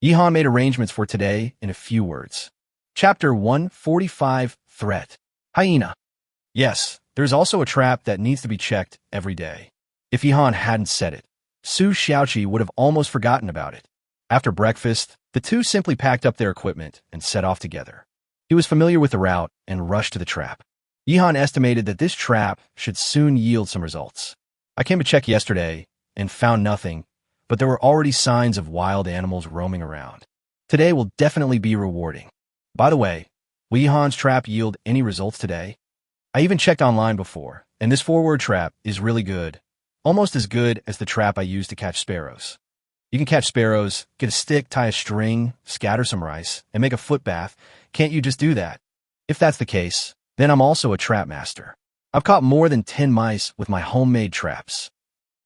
Yihan made arrangements for today in a few words. Chapter 145, Threat. Hyena. Yes, there's also a trap that needs to be checked every day. If Yihan hadn't said it, Su Xiaoqi would have almost forgotten about it. After breakfast, the two simply packed up their equipment and set off together. He was familiar with the route and rushed to the trap. Yihan estimated that this trap should soon yield some results. I came to check yesterday and found nothing, but there were already signs of wild animals roaming around. Today will definitely be rewarding. By the way, will Yihan's trap yield any results today? I even checked online before, and this forward trap is really good, almost as good as the trap I used to catch sparrows. You can catch sparrows, get a stick, tie a string, scatter some rice, and make a foot bath. Can't you just do that? If that's the case, then I'm also a trap master. I've caught more than 10 mice with my homemade traps.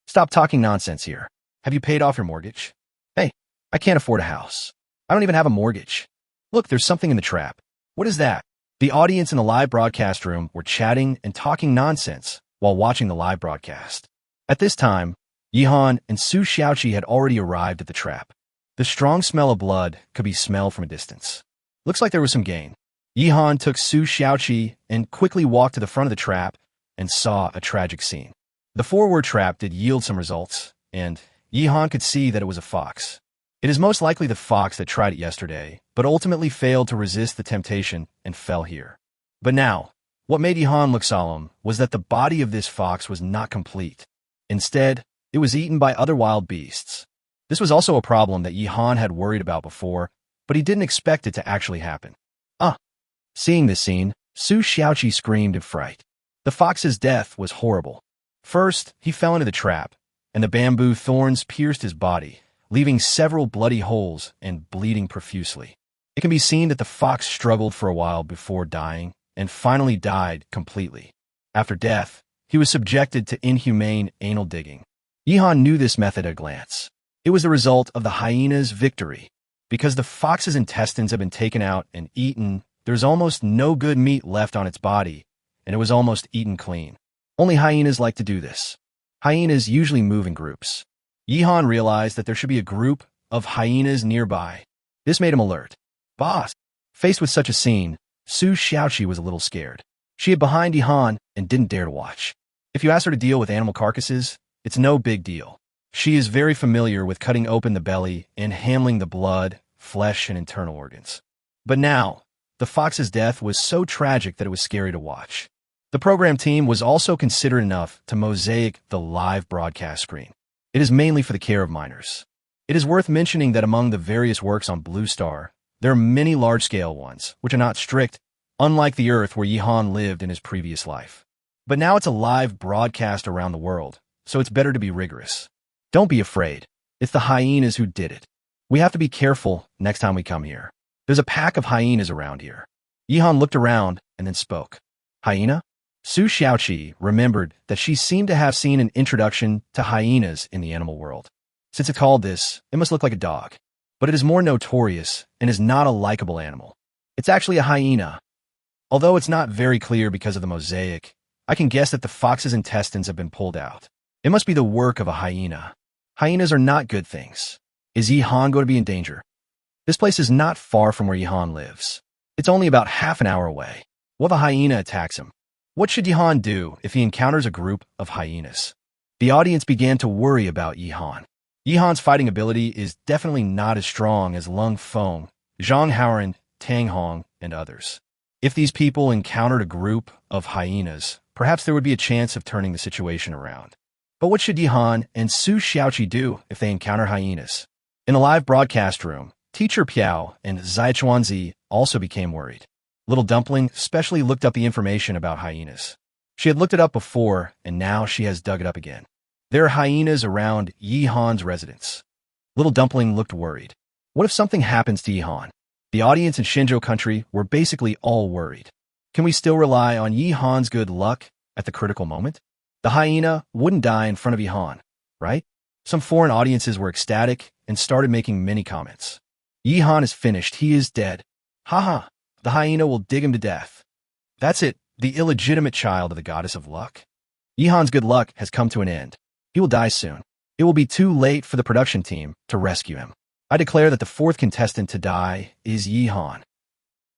Stop talking nonsense here. Have you paid off your mortgage? Hey, I can't afford a house. I don't even have a mortgage. Look, there's something in the trap. What is that? The audience in the live broadcast room were chatting and talking nonsense while watching the live broadcast. At this time, Yihan and Su Xiaoqi had already arrived at the trap. The strong smell of blood could be smelled from a distance. Looks like there was some gain. Yihan took Su Xiaoqi and quickly walked to the front of the trap and saw a tragic scene. The forward trap did yield some results, and Yihan could see that it was a fox. It is most likely the fox that tried it yesterday, but ultimately failed to resist the temptation and fell here. But now, what made Yihan look solemn was that the body of this fox was not complete. Instead, it was eaten by other wild beasts. This was also a problem that Yihan had worried about before, but he didn't expect it to actually happen. Seeing this scene, Su Xiaoqi screamed in fright. The fox's death was horrible. First, he fell into the trap, and the bamboo thorns pierced his body, leaving several bloody holes and bleeding profusely. It can be seen that the fox struggled for a while before dying, and finally died completely. After death, he was subjected to inhumane anal digging. Yihan knew this method at a glance. It was the result of the hyena's victory. Because the fox's intestines had been taken out and eaten, there's almost no good meat left on its body, and it was almost eaten clean. Only hyenas like to do this. Hyenas usually move in groups. Yihan realized that there should be a group of hyenas nearby. This made him alert. Boss! Faced with such a scene, Su Xiaoqi was a little scared. She hid behind Yihan and didn't dare to watch. If you ask her to deal with animal carcasses, it's no big deal. She is very familiar with cutting open the belly and handling the blood, flesh, and internal organs. But now, the fox's death was so tragic that it was scary to watch. The program team was also considerate enough to mosaic the live broadcast screen. It is mainly for the care of minors. It is worth mentioning that among the various works on Blue Star, there are many large-scale ones, which are not strict, unlike the Earth where Yihan lived in his previous life. But now it's a live broadcast around the world, so it's better to be rigorous. Don't be afraid. It's the hyenas who did it. We have to be careful next time we come here. There's a pack of hyenas around here. Yihan looked around and then spoke. Hyena? Su Xiaoqi remembered that she seemed to have seen an introduction to hyenas in the animal world. Since it's called this, it must look like a dog. But it is more notorious and is not a likable animal. It's actually a hyena. Although it's not very clear because of the mosaic, I can guess that the fox's intestines have been pulled out. It must be the work of a hyena. Hyenas are not good things. Is Yihan going to be in danger? This place is not far from where Yihan lives. It's only about half an hour away. What if a hyena attacks him? What should Yihan do if he encounters a group of hyenas? The audience began to worry about Yihan. Yihan's fighting ability is definitely not as strong as Lung Feng, Zhang Haoran, Tang Hong, and others. If these people encountered a group of hyenas, perhaps there would be a chance of turning the situation around. But what should Yihan and Su Xiaoqi do if they encounter hyenas? In the live broadcast room, Teacher Piao and Zai Chuanzi also became worried. Little Dumpling especially looked up the information about hyenas. She had looked it up before, and now she has dug it up again. There are hyenas around Yi Han's residence. Little Dumpling looked worried. What if something happens to Yi Han? The audience in Shinjo country were basically all worried. Can we still rely on Yi Han's good luck at the critical moment? The hyena wouldn't die in front of Yi Han, right? Some foreign audiences were ecstatic and started making many comments. Yi Han is finished. He is dead. Haha, the hyena will dig him to death. That's it, the illegitimate child of the goddess of luck. Yi Han's good luck has come to an end. He will die soon. It will be too late for the production team to rescue him. I declare that the fourth contestant to die is Yi Han.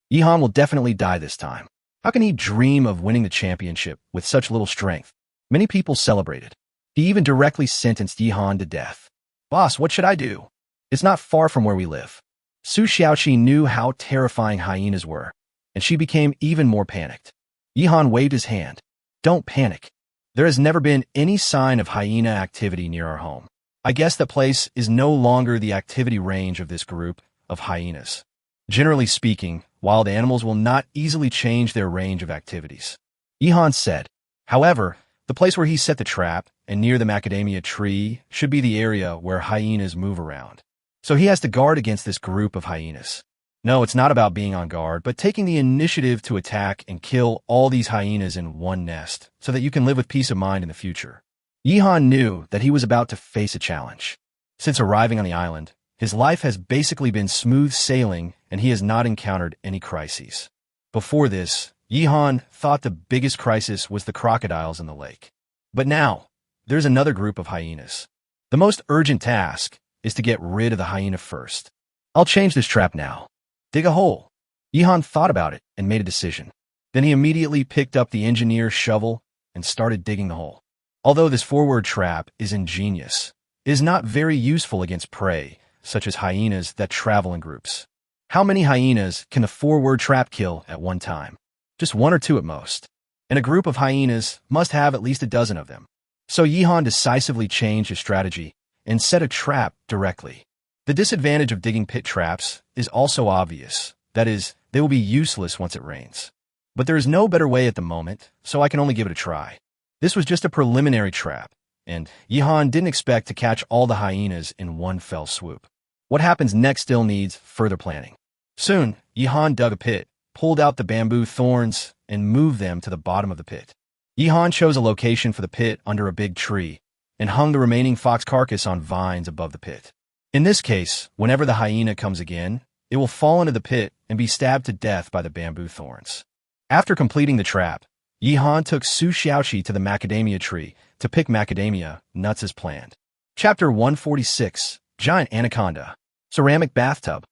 Yi Han will definitely die this time. How can he dream of winning the championship with such little strength? Many people celebrated. He even directly sentenced Yi Han to death. Boss, what should I do? It's not far from where we live. Su Xiaoqi knew how terrifying hyenas were, and she became even more panicked. Yi Han waved his hand. Don't panic. There has never been any sign of hyena activity near our home. I guess that place is no longer the activity range of this group of hyenas. Generally speaking, wild animals will not easily change their range of activities. Yi Han said. However, the place where he set the trap and near the macadamia tree should be the area where hyenas move around. So he has to guard against this group of hyenas. No, it's not about being on guard, but taking the initiative to attack and kill all these hyenas in one nest so that you can live with peace of mind in the future. Yi Han knew that he was about to face a challenge. Since arriving on the island, his life has basically been smooth sailing and he has not encountered any crises. Before this, Yi Han thought the biggest crisis was the crocodiles in the lake. But now, there's another group of hyenas. The most urgent task is to get rid of the hyena first. I'll change this trap now. Dig a hole. Yi Han thought about it and made a decision. Then he immediately picked up the engineer's shovel and started digging the hole. Although this forward trap is ingenious, it is not very useful against prey, such as hyenas that travel in groups. How many hyenas can the forward trap kill at one time? Just one or two at most. And a group of hyenas must have at least a dozen of them. So Yi Han decisively changed his strategy and set a trap directly. The disadvantage of digging pit traps is also obvious. That is, they will be useless once it rains. But there is no better way at the moment, so I can only give it a try. This was just a preliminary trap, and Yi Han didn't expect to catch all the hyenas in one fell swoop. What happens next still needs further planning. Soon, Yi Han dug a pit, pulled out the bamboo thorns, and moved them to the bottom of the pit. Yi Han chose a location for the pit under a big tree, and hung the remaining fox carcass on vines above the pit. In this case, whenever the hyena comes again, it will fall into the pit and be stabbed to death by the bamboo thorns. After completing the trap, Yi Han took Su Xiaoqi to the macadamia tree to pick macadamia nuts as planned. Chapter 146, Giant Anaconda, Ceramic Bathtub.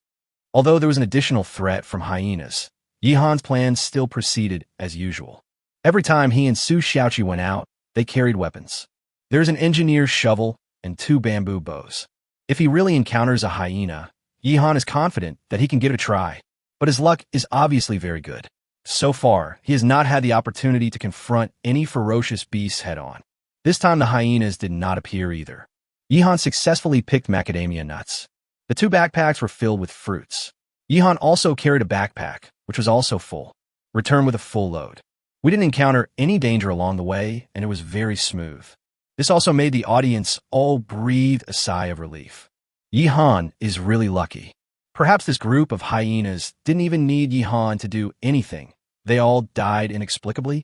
Although there was an additional threat from hyenas, Yi Han's plans still proceeded as usual. Every time he and Su Xiaoqi went out, they carried weapons. There's an engineer's shovel and 2 bamboo bows. If he really encounters a hyena, Yi Han is confident that he can give it a try, but his luck is obviously very good. So far, he has not had the opportunity to confront any ferocious beasts head-on. This time the hyenas did not appear either. Yi Han successfully picked macadamia nuts. The 2 backpacks were filled with fruits. Yi Han also carried a backpack, which was also full. Returned with a full load. We didn't encounter any danger along the way, and it was very smooth. This also made the audience all breathe a sigh of relief. Yi Han is really lucky. Perhaps this group of hyenas didn't even need Yi Han to do anything. They all died inexplicably.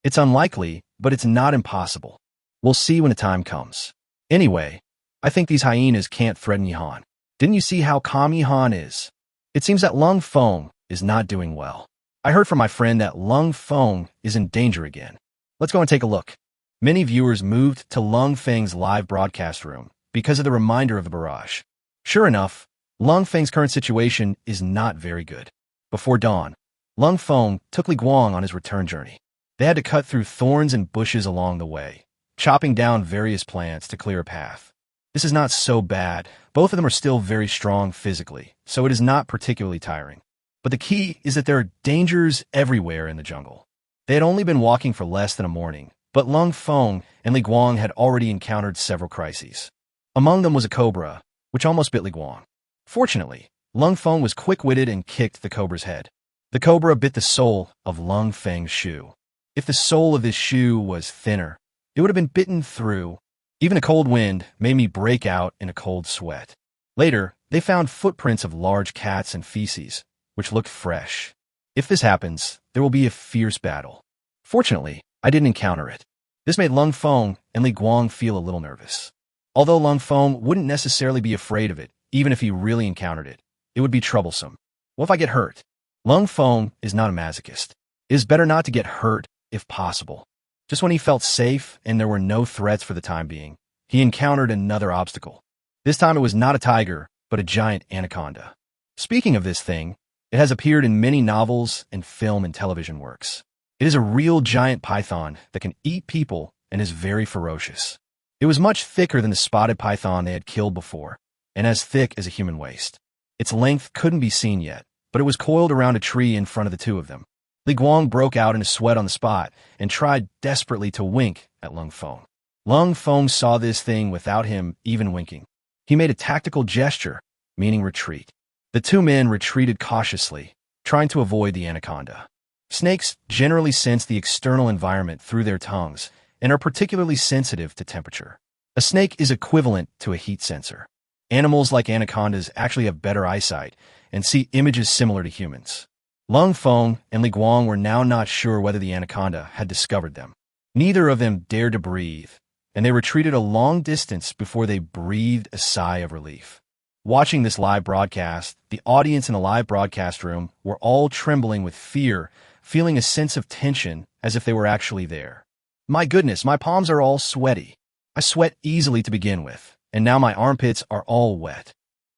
It's unlikely, but it's not impossible. We'll see when the time comes. Anyway, I think these hyenas can't threaten Yi Han. Didn't you see how calm Yi Han is? It seems that Lung Feng is not doing well. I heard from my friend that Lung Feng is in danger again. Let's go and take a look. Many viewers moved to Lung Feng's live broadcast room because of the reminder of the barrage. Sure enough, Lung Feng's current situation is not very good. Before dawn, Lung Feng took Li Guang on his return journey. They had to cut through thorns and bushes along the way, chopping down various plants to clear a path. This is not so bad. Both of them are still very strong physically, so it is not particularly tiring. But the key is that there are dangers everywhere in the jungle. They had only been walking for less than a morning, but Lung Feng and Li Guang had already encountered several crises. Among them was a cobra, which almost bit Li Guang. Fortunately, Lung Feng was quick-witted and kicked the cobra's head. The cobra bit the sole of Lung Feng's shoe. If the sole of this shoe was thinner, it would have been bitten through. Even a cold wind made me break out in a cold sweat. Later, they found footprints of large cats and feces, which looked fresh. If this happens, there will be a fierce battle. Fortunately, I didn't encounter it. This made Lung Feng and Li Guang feel a little nervous. Although Lung Feng wouldn't necessarily be afraid of it, even if he really encountered it, it would be troublesome. What if I get hurt? Lung Feng is not a masochist. It is better not to get hurt if possible. Just when he felt safe and there were no threats for the time being, he encountered another obstacle. This time it was not a tiger, but a giant anaconda. Speaking of this thing, it has appeared in many novels and film and television works. It is a real giant python that can eat people and is very ferocious. It was much thicker than the spotted python they had killed before, and as thick as a human waist. Its length couldn't be seen yet, but it was coiled around a tree in front of the two of them. Li Guang broke out in a sweat on the spot and tried desperately to wink at Lung Feng. Lung Feng saw this thing without him even winking. He made a tactical gesture, meaning retreat. The two men retreated cautiously, trying to avoid the anaconda. Snakes generally sense the external environment through their tongues and are particularly sensitive to temperature. A snake is equivalent to a heat sensor. Animals like anacondas actually have better eyesight and see images similar to humans. Lung Feng and Li Guang were now not sure whether the anaconda had discovered them. Neither of them dared to breathe, and they retreated a long distance before they breathed a sigh of relief. Watching this live broadcast, the audience in the live broadcast room were all trembling with fear, feeling a sense of tension as if they were actually there. My goodness, my palms are all sweaty. I sweat easily to begin with, and now my armpits are all wet.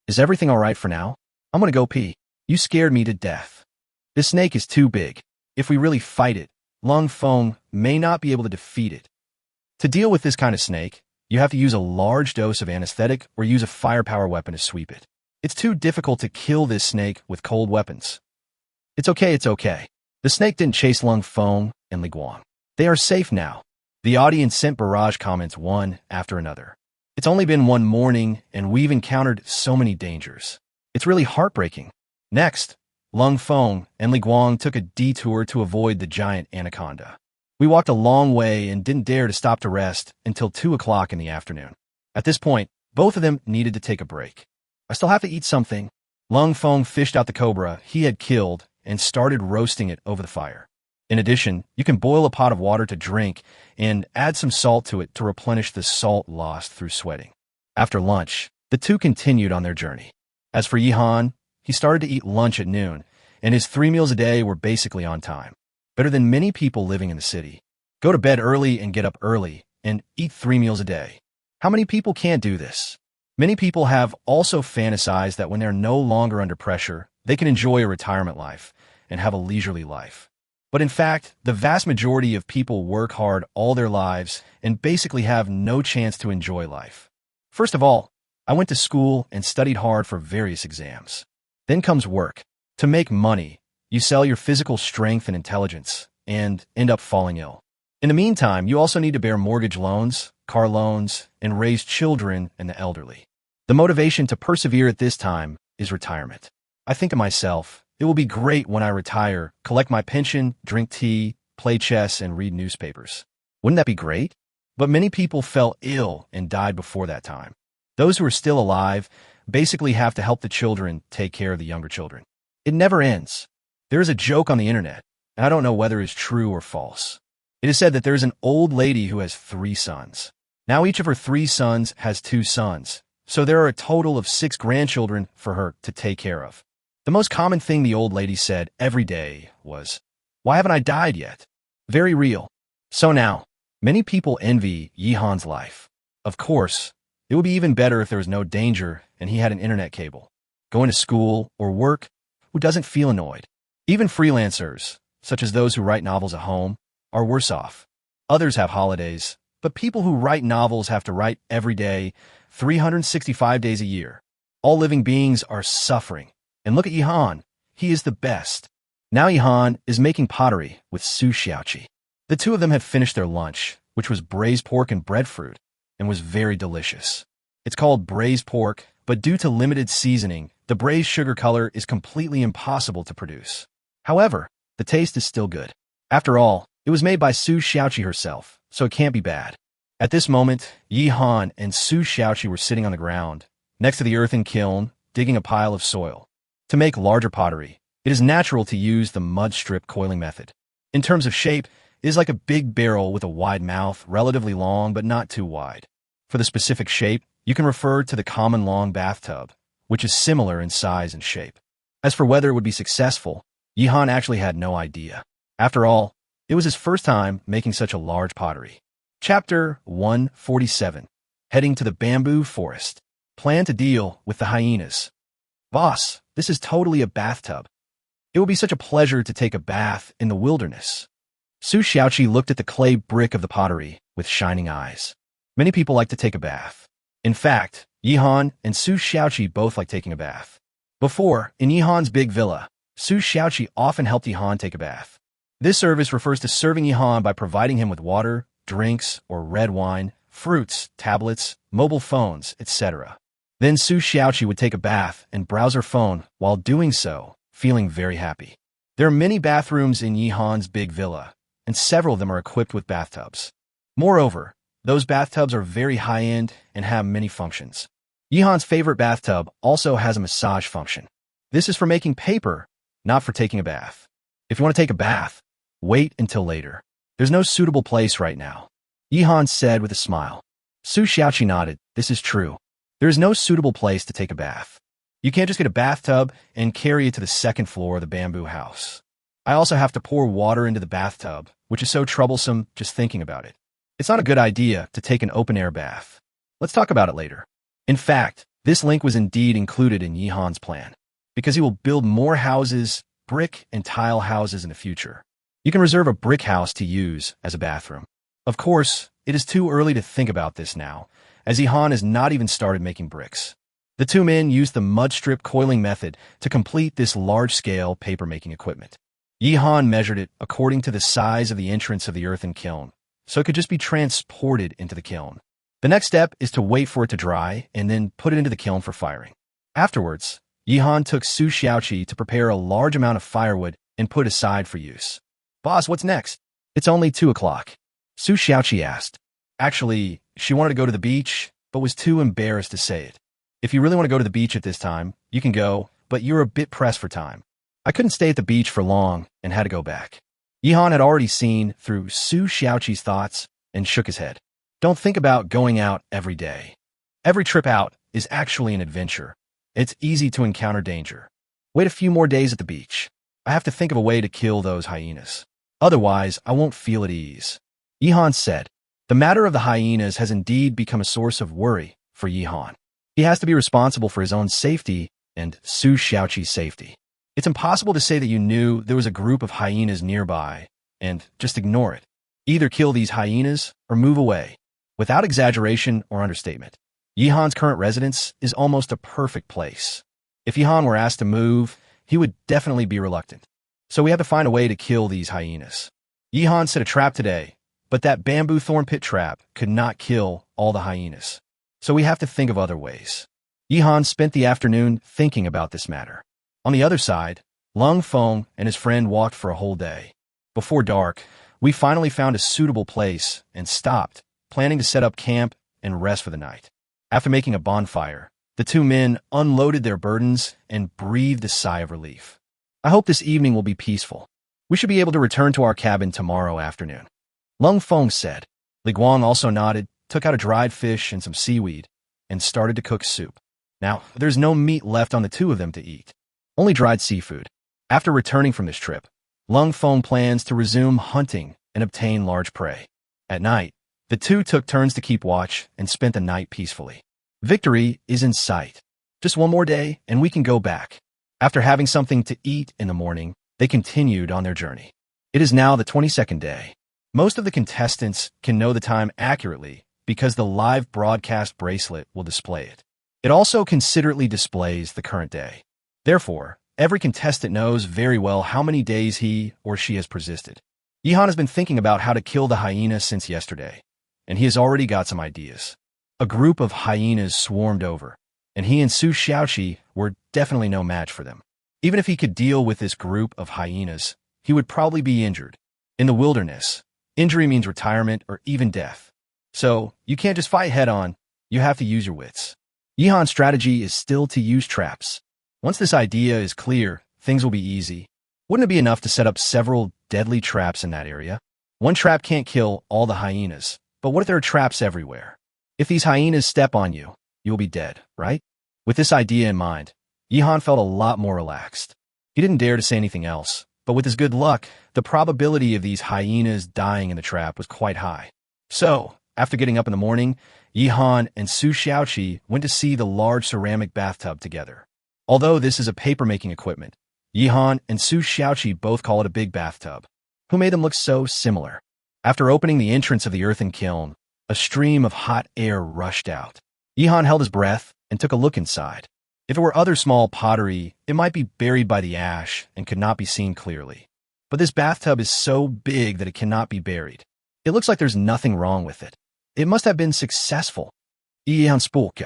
Is everything all right for now? I'm gonna go pee. You scared me to death. This snake is too big. If we really fight it, Lung Feng may not be able to defeat it. To deal with this kind of snake, you have to use a large dose of anesthetic or use a firepower weapon to sweep it. It's too difficult to kill this snake with cold weapons. It's okay. The snake didn't chase Lung Feng and Li Guang. They are safe now. The audience sent barrage comments one after another. It's only been one morning and we've encountered so many dangers. It's really heartbreaking. Next, Lung Feng and Li Guang took a detour to avoid the giant anaconda. We walked a long way and didn't dare to stop to rest until 2 o'clock in the afternoon. At this point, both of them needed to take a break. I still have to eat something. Lung Feng fished out the cobra he had killed and started roasting it over the fire. In addition, you can boil a pot of water to drink and add some salt to it to replenish the salt lost through sweating. After lunch, the two continued on their journey. As for Yihan, he started to eat lunch at noon, and his 3 meals a day were basically on time. Better than many people living in the city. Go to bed early and get up early, and eat 3 meals a day. How many people can't do this? Many people have also fantasized that when they're no longer under pressure, they can enjoy a retirement life and have a leisurely life. But in fact, the vast majority of people work hard all their lives and basically have no chance to enjoy life. First of all, I went to school and studied hard for various exams. Then comes work. To make money, you sell your physical strength and intelligence and end up falling ill. In the meantime, you also need to bear mortgage loans, car loans, and raise children and the elderly. The motivation to persevere at this time is retirement. I think to myself, it will be great when I retire, collect my pension, drink tea, play chess, and read newspapers. Wouldn't that be great? But many people fell ill and died before that time. Those who are still alive basically have to help the children take care of the younger children. It never ends. There is a joke on the internet, and I don't know whether it's true or false. It is said that there is an old lady who has 3 sons. Now each of her 3 sons has 2 sons, so there are a total of 6 grandchildren for her to take care of. The most common thing the old lady said every day was, "Why haven't I died yet?" Very real. So now, many people envy Yihan's life. Of course, it would be even better if there was no danger and he had an internet cable. Going to school or work, who doesn't feel annoyed? Even freelancers, such as those who write novels at home, are worse off. Others have holidays, but people who write novels have to write every day, 365 days a year. All living beings are suffering. And look at Yihan. He is the best. Now Yihan is making pottery with Su Xiaoqi. The two of them had finished their lunch, which was braised pork and breadfruit, and was very delicious. It's called braised pork, but due to limited seasoning, the braised sugar color is completely impossible to produce. However, the taste is still good. After all, It was made by Su Xiaoqi herself, so it can't be bad. At this moment, Yi Han and Su Xiaoqi were sitting on the ground, next to the earthen kiln, digging a pile of soil. To make larger pottery, it is natural to use the mud strip coiling method. In terms of shape, it is like a big barrel with a wide mouth, relatively long but not too wide. For the specific shape, you can refer to the common long bathtub, which is similar in size and shape. As for whether it would be successful, Yi Han actually had no idea. After all, it was his first time making such a large pottery. Chapter 147. Heading to the Bamboo Forest. Plan to deal with the hyenas. Boss, this is totally a bathtub. It will be such a pleasure to take a bath in the wilderness. Su Xiaoqi looked at the clay brick of the pottery with shining eyes. Many people like to take a bath. In fact, Yi Han and Su Xiaoqi both like taking a bath. Before, in Yi Han's big villa, Su Xiaoqi often helped Yi Han take a bath. This service refers to serving Yi Han by providing him with water, drinks, or red wine, fruits, tablets, mobile phones, etc. Then Su Xiaoqi would take a bath and browse her phone while doing so, feeling very happy. There are many bathrooms in Yi Han's big villa, and several of them are equipped with bathtubs. Moreover, those bathtubs are very high-end and have many functions. Yi Han's favorite bathtub also has a massage function. This is for making paper, not for taking a bath. If you want to take a bath, wait until later. There's no suitable place right now. Yi Han said with a smile. Su Xiaoqi nodded. This is true. There is no suitable place to take a bath. You can't just get a bathtub and carry it to the second floor of the bamboo house. I also have to pour water into the bathtub, which is so troublesome just thinking about it. It's not a good idea to take an open-air bath. Let's talk about it later. In fact, this link was indeed included in Yi Han's plan, because he will build more houses, brick and tile houses in the future. You can reserve a brick house to use as a bathroom. Of course, it is too early to think about this now, as Yi Han has not even started making bricks. The two men used the mud strip coiling method to complete this large-scale paper-making equipment. Yi Han measured it according to the size of the entrance of the earthen kiln, so it could just be transported into the kiln. The next step is to wait for it to dry and then put it into the kiln for firing. Afterwards, Yi Han took Su Xiaoqi to prepare a large amount of firewood and put aside for use. Boss, what's next? It's only 2 o'clock. Su Xiaoqi asked. Actually, she wanted to go to the beach, but was too embarrassed to say it. If you really want to go to the beach at this time, you can go, but you're a bit pressed for time. I couldn't stay at the beach for long and had to go back. Yi Han had already seen through Su Xiaoqi's thoughts and shook his head. Don't think about going out every day. Every trip out is actually an adventure. It's easy to encounter danger. Wait a few more days at the beach. I have to think of a way to kill those hyenas. Otherwise, I won't feel at ease. Yi Han said. The matter of the hyenas has indeed become a source of worry for Yi Han. He has to be responsible for his own safety and Su Xiaoqi's safety. It's impossible to say that you knew there was a group of hyenas nearby and just ignore it. Either kill these hyenas or move away. Without exaggeration or understatement, Yi Han's current residence is almost a perfect place. If Yi Han were asked to move, he would definitely be reluctant. So we have to find a way to kill these hyenas. Yi Han set a trap today, but that bamboo thorn pit trap could not kill all the hyenas. So we have to think of other ways. Yi Han spent the afternoon thinking about this matter. On the other side, Lung Feng and his friend walked for a whole day. Before dark, we finally found a suitable place and stopped, planning to set up camp and rest for the night. After making a bonfire, the two men unloaded their burdens and breathed a sigh of relief. I hope this evening will be peaceful. We should be able to return to our cabin tomorrow afternoon. Lung Feng said. Li Guang also nodded, took out a dried fish and some seaweed, and started to cook soup. Now, there's no meat left on the two of them to eat. Only dried seafood. After returning from this trip, Lung Feng plans to resume hunting and obtain large prey. At night, the two took turns to keep watch and spent the night peacefully. Victory is in sight. Just one more day and we can go back. After having something to eat in the morning, they continued on their journey. It is now the 22nd day. Most of the contestants can know the time accurately because the live broadcast bracelet will display it. It also considerately displays the current day. Therefore, every contestant knows very well how many days he or she has persisted. Yi Han has been thinking about how to kill the hyena since yesterday, and he has already got some ideas. A group of hyenas swarmed over, and he and Su Xiaoqi were definitely no match for them. Even if he could deal with this group of hyenas, he would probably be injured. In the wilderness, injury means retirement or even death. So, you can't just fight head-on, you have to use your wits. Yihan's strategy is still to use traps. Once this idea is clear, things will be easy. Wouldn't it be enough to set up several deadly traps in that area? One trap can't kill all the hyenas, but what if there are traps everywhere? If these hyenas step on you, you will be dead, right? With this idea in mind, Yihan felt a lot more relaxed. He didn't dare to say anything else, but with his good luck, the probability of these hyenas dying in the trap was quite high. So, after getting up in the morning, Yihan and Su Xiaoqi went to see the large ceramic bathtub together. Although this is a paper-making equipment, Yihan and Su Xiaoqi both call it a big bathtub. Who made them look so similar? After opening the entrance of the earthen kiln, a stream of hot air rushed out. Yihan held his breath and took a look inside. If it were other small pottery, it might be buried by the ash and could not be seen clearly. But this bathtub is so big that it cannot be buried. It looks like there's nothing wrong with it. It must have been successful. Yihan spoke.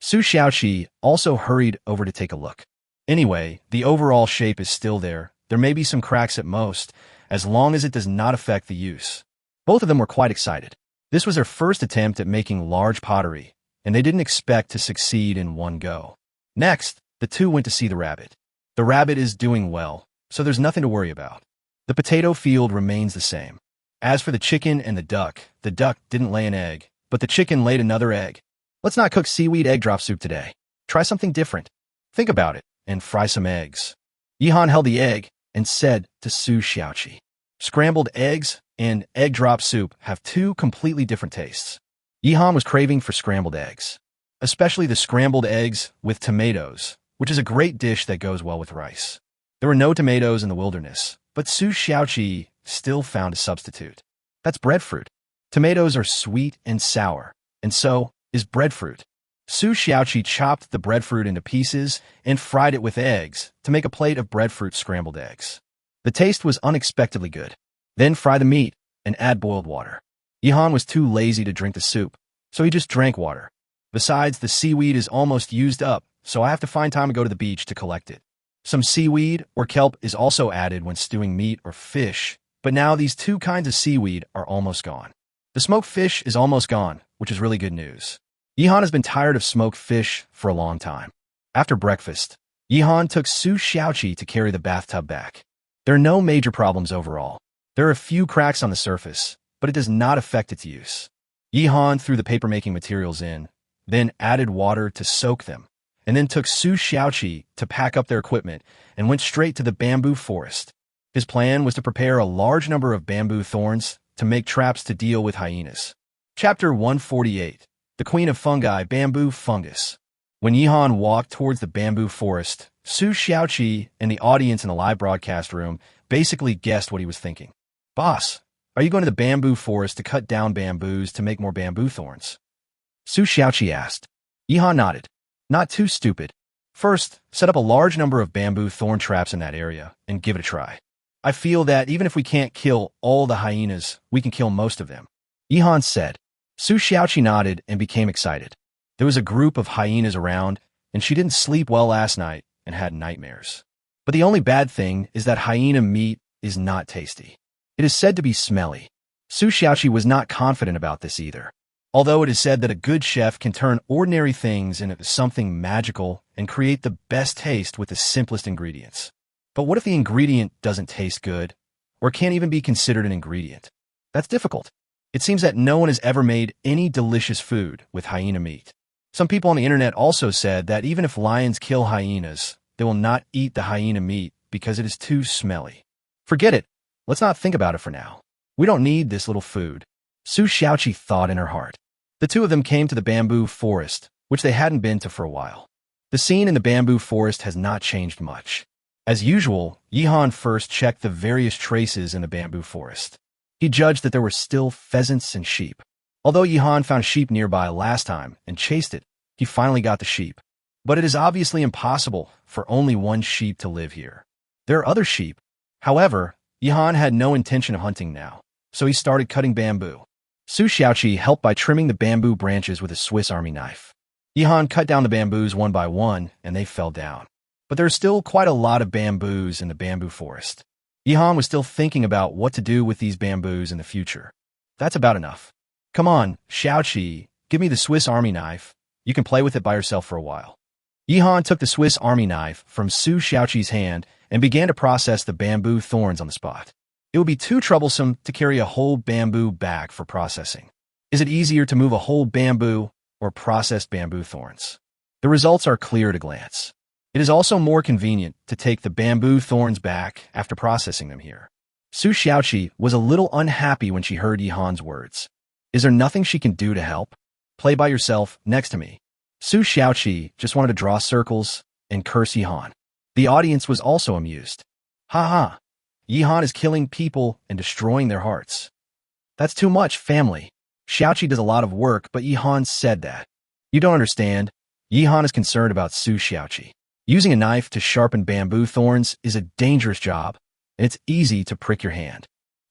Su Xiaoqi also hurried over to take a look. Anyway, the overall shape is still there. There may be some cracks at most, as long as it does not affect the use. Both of them were quite excited. This was their first attempt at making large pottery, and they didn't expect to succeed in one go. Next, the two went to see the rabbit. The rabbit is doing well, so there's nothing to worry about. The potato field remains the same. As for the chicken and the duck didn't lay an egg, but the chicken laid another egg. Let's not cook seaweed egg drop soup today. Try something different. Think about it, and fry some eggs. Yihan held the egg and said to Su Xiaoqi, "Scrambled eggs and egg drop soup have two completely different tastes." Yihan was craving for scrambled eggs, especially the scrambled eggs with tomatoes, which is a great dish that goes well with rice. There were no tomatoes in the wilderness, but Su Xiaoqi still found a substitute. That's breadfruit. Tomatoes are sweet and sour, and so is breadfruit. Su Xiaoqi chopped the breadfruit into pieces and fried it with eggs to make a plate of breadfruit scrambled eggs. The taste was unexpectedly good. Then fry the meat and add boiled water. Yihan was too lazy to drink the soup, so he just drank water. Besides, the seaweed is almost used up, so I have to find time to go to the beach to collect it. Some seaweed or kelp is also added when stewing meat or fish, but now these two kinds of seaweed are almost gone. The smoked fish is almost gone, which is really good news. Yihan has been tired of smoked fish for a long time. After breakfast, Yihan took Su Xiaoqi to carry the bathtub back. There are no major problems overall. There are a few cracks on the surface, but it does not affect its use. Yihan threw the paper-making materials in, then added water to soak them, and then took Su Xiaoqi to pack up their equipment and went straight to the bamboo forest. His plan was to prepare a large number of bamboo thorns to make traps to deal with hyenas. Chapter 148. The Queen of Fungi, Bamboo Fungus. When Yihan walked towards the bamboo forest, Su Xiaoqi and the audience in the live broadcast room basically guessed what he was thinking. "Boss, are you going to the bamboo forest to cut down bamboos to make more bamboo thorns?" Su Xiaoqi asked. Yihan nodded. "Not too stupid. First, set up a large number of bamboo thorn traps in that area and give it a try. I feel that even if we can't kill all the hyenas, we can kill most of them," Yihan said. Su Xiaoqi nodded and became excited. There was a group of hyenas around, and she didn't sleep well last night and had nightmares. But the only bad thing is that hyena meat is not tasty. It is said to be smelly. Su Xiaoqi was not confident about this either. Although it is said that a good chef can turn ordinary things into something magical and create the best taste with the simplest ingredients. But what if the ingredient doesn't taste good, or can't even be considered an ingredient? That's difficult. It seems that no one has ever made any delicious food with hyena meat. Some people on the internet also said that even if lions kill hyenas, they will not eat the hyena meat because it is too smelly. Forget it. Let's not think about it for now. We don't need this little food, Su Xiaoqi thought in her heart. The two of them came to the bamboo forest, which they hadn't been to for a while. The scene in the bamboo forest has not changed much. As usual, Yihan first checked the various traces in the bamboo forest. He judged that there were still pheasants and sheep. Although Yihan found sheep nearby last time and chased it, he finally got the sheep. But it is obviously impossible for only one sheep to live here. There are other sheep. However, Yihan had no intention of hunting now, so he started cutting bamboo. Su Xiaoqi helped by trimming the bamboo branches with a Swiss Army knife. Yihan cut down the bamboos one by one, and they fell down. But there are still quite a lot of bamboos in the bamboo forest. Yihan was still thinking about what to do with these bamboos in the future. That's about enough. Come on, Xiaoqi, give me the Swiss Army knife. You can play with it by yourself for a while. Yihan took the Swiss Army knife from Su Xiaoqi's hand and began to process the bamboo thorns on the spot. It would be too troublesome to carry a whole bamboo bag for processing. Is it easier to move a whole bamboo or processed bamboo thorns? The results are clear at a glance. It is also more convenient to take the bamboo thorns back after processing them here. Su Xiaoqi was a little unhappy when she heard Yihan's words. Is there nothing she can do to help? Play by yourself next to me. Su Xiaoqi just wanted to draw circles and curse Yihan. The audience was also amused. Ha ha! Yihan is killing people and destroying their hearts. That's too much, family. Xiaoqi does a lot of work, but Yihan said that. You don't understand. Yihan is concerned about Su Xiaoqi. Using a knife to sharpen bamboo thorns is a dangerous job, and it's easy to prick your hand.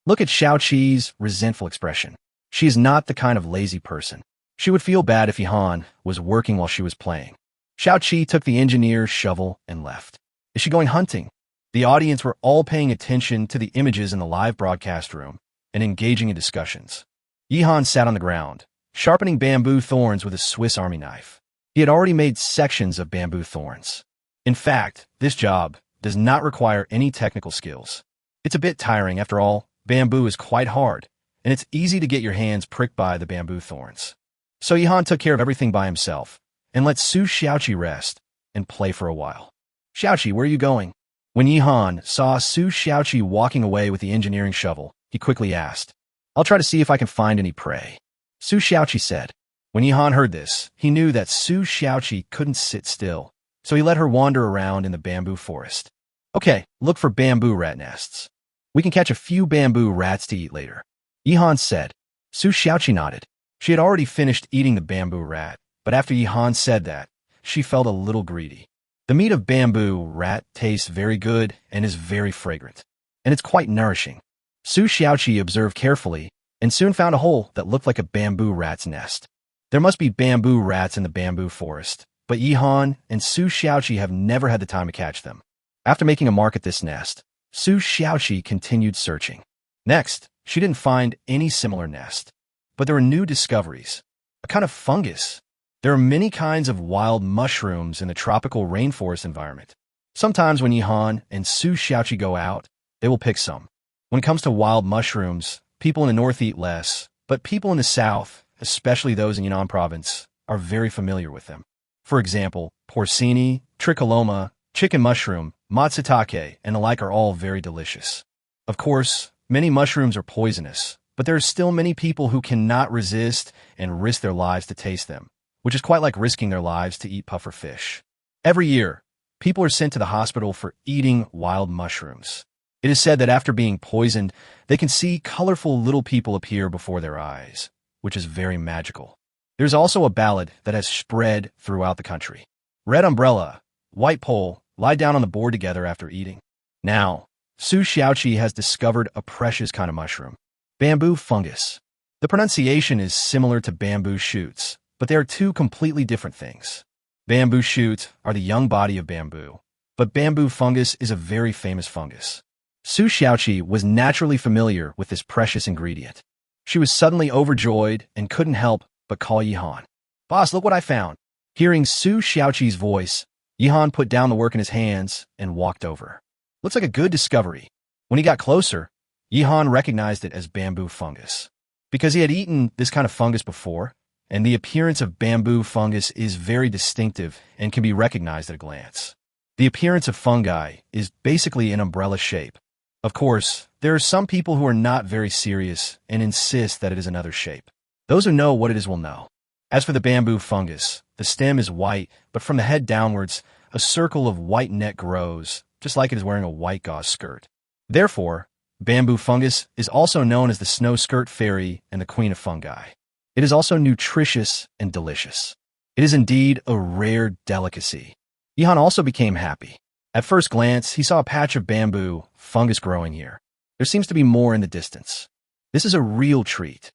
Look at Xiaoqi's resentful expression. She is not the kind of lazy person. She would feel bad if Yihan was working while she was playing. Xiaoqi took the engineer's shovel and left. Is she going hunting? The audience were all paying attention to the images in the live broadcast room and engaging in discussions. Yihan sat on the ground, sharpening bamboo thorns with a Swiss Army knife. He had already made sections of bamboo thorns. In fact, this job does not require any technical skills. It's a bit tiring after all. Bamboo is quite hard, and it's easy to get your hands pricked by the bamboo thorns. So Yihan took care of everything by himself and let Su Xiaoqi rest and play for a while. Xiaoqi, where are you going? When Yihan saw Su Xiaoqi walking away with the engineering shovel, he quickly asked, I'll try to see if I can find any prey. Su Xiaoqi said. When Yihan heard this, he knew that Su Xiaoqi couldn't sit still, so he let her wander around in the bamboo forest. Okay, look for bamboo rat nests. We can catch a few bamboo rats to eat later. Yihan said. Su Xiaoqi nodded. She had already finished eating the bamboo rat, but after Yihan said that, she felt a little greedy. The meat of bamboo rat tastes very good and is very fragrant, and it's quite nourishing. Su Xiaoqi observed carefully and soon found a hole that looked like a bamboo rat's nest. There must be bamboo rats in the bamboo forest, but Yihan and Su Xiaoqi have never had the time to catch them. After making a mark at this nest, Su Xiaoqi continued searching. Next, she didn't find any similar nest, but there were new discoveries. A kind of fungus. There are many kinds of wild mushrooms in the tropical rainforest environment. Sometimes when Yihan and Su Xiaoqi go out, they will pick some. When it comes to wild mushrooms, people in the north eat less, but people in the south, especially those in Yunnan province, are very familiar with them. For example, porcini, tricholoma, chicken mushroom, matsutake, and the like are all very delicious. Of course, many mushrooms are poisonous, but there are still many people who cannot resist and risk their lives to taste them, which is quite like risking their lives to eat puffer fish. Every year, people are sent to the hospital for eating wild mushrooms. It is said that after being poisoned, they can see colorful little people appear before their eyes, which is very magical. There's also a ballad that has spread throughout the country. Red umbrella, white pole, lie down on the board together after eating. Now, Su Xiaoqi has discovered a precious kind of mushroom, bamboo fungus. The pronunciation is similar to bamboo shoots, but they are two completely different things. Bamboo shoots are the young body of bamboo, but bamboo fungus is a very famous fungus. Su Xiaoqi was naturally familiar with this precious ingredient. She was suddenly overjoyed and couldn't help but call Yihan. Boss, look what I found. Hearing Su Xiaoqi's voice, Yihan put down the work in his hands and walked over. Looks like a good discovery. When he got closer, Yihan recognized it as bamboo fungus. Because he had eaten this kind of fungus before, and the appearance of bamboo fungus is very distinctive and can be recognized at a glance. The appearance of fungi is basically an umbrella shape. Of course, there are some people who are not very serious and insist that it is another shape. Those who know what it is will know. As for the bamboo fungus, the stem is white, but from the head downwards, a circle of white net grows, just like it is wearing a white gauze skirt. Therefore, bamboo fungus is also known as the snow skirt fairy and the queen of fungi. It is also nutritious and delicious. It is indeed a rare delicacy. Yihan also became happy. At first glance, he saw a patch of bamboo fungus growing here. There seems to be more in the distance. This is a real treat.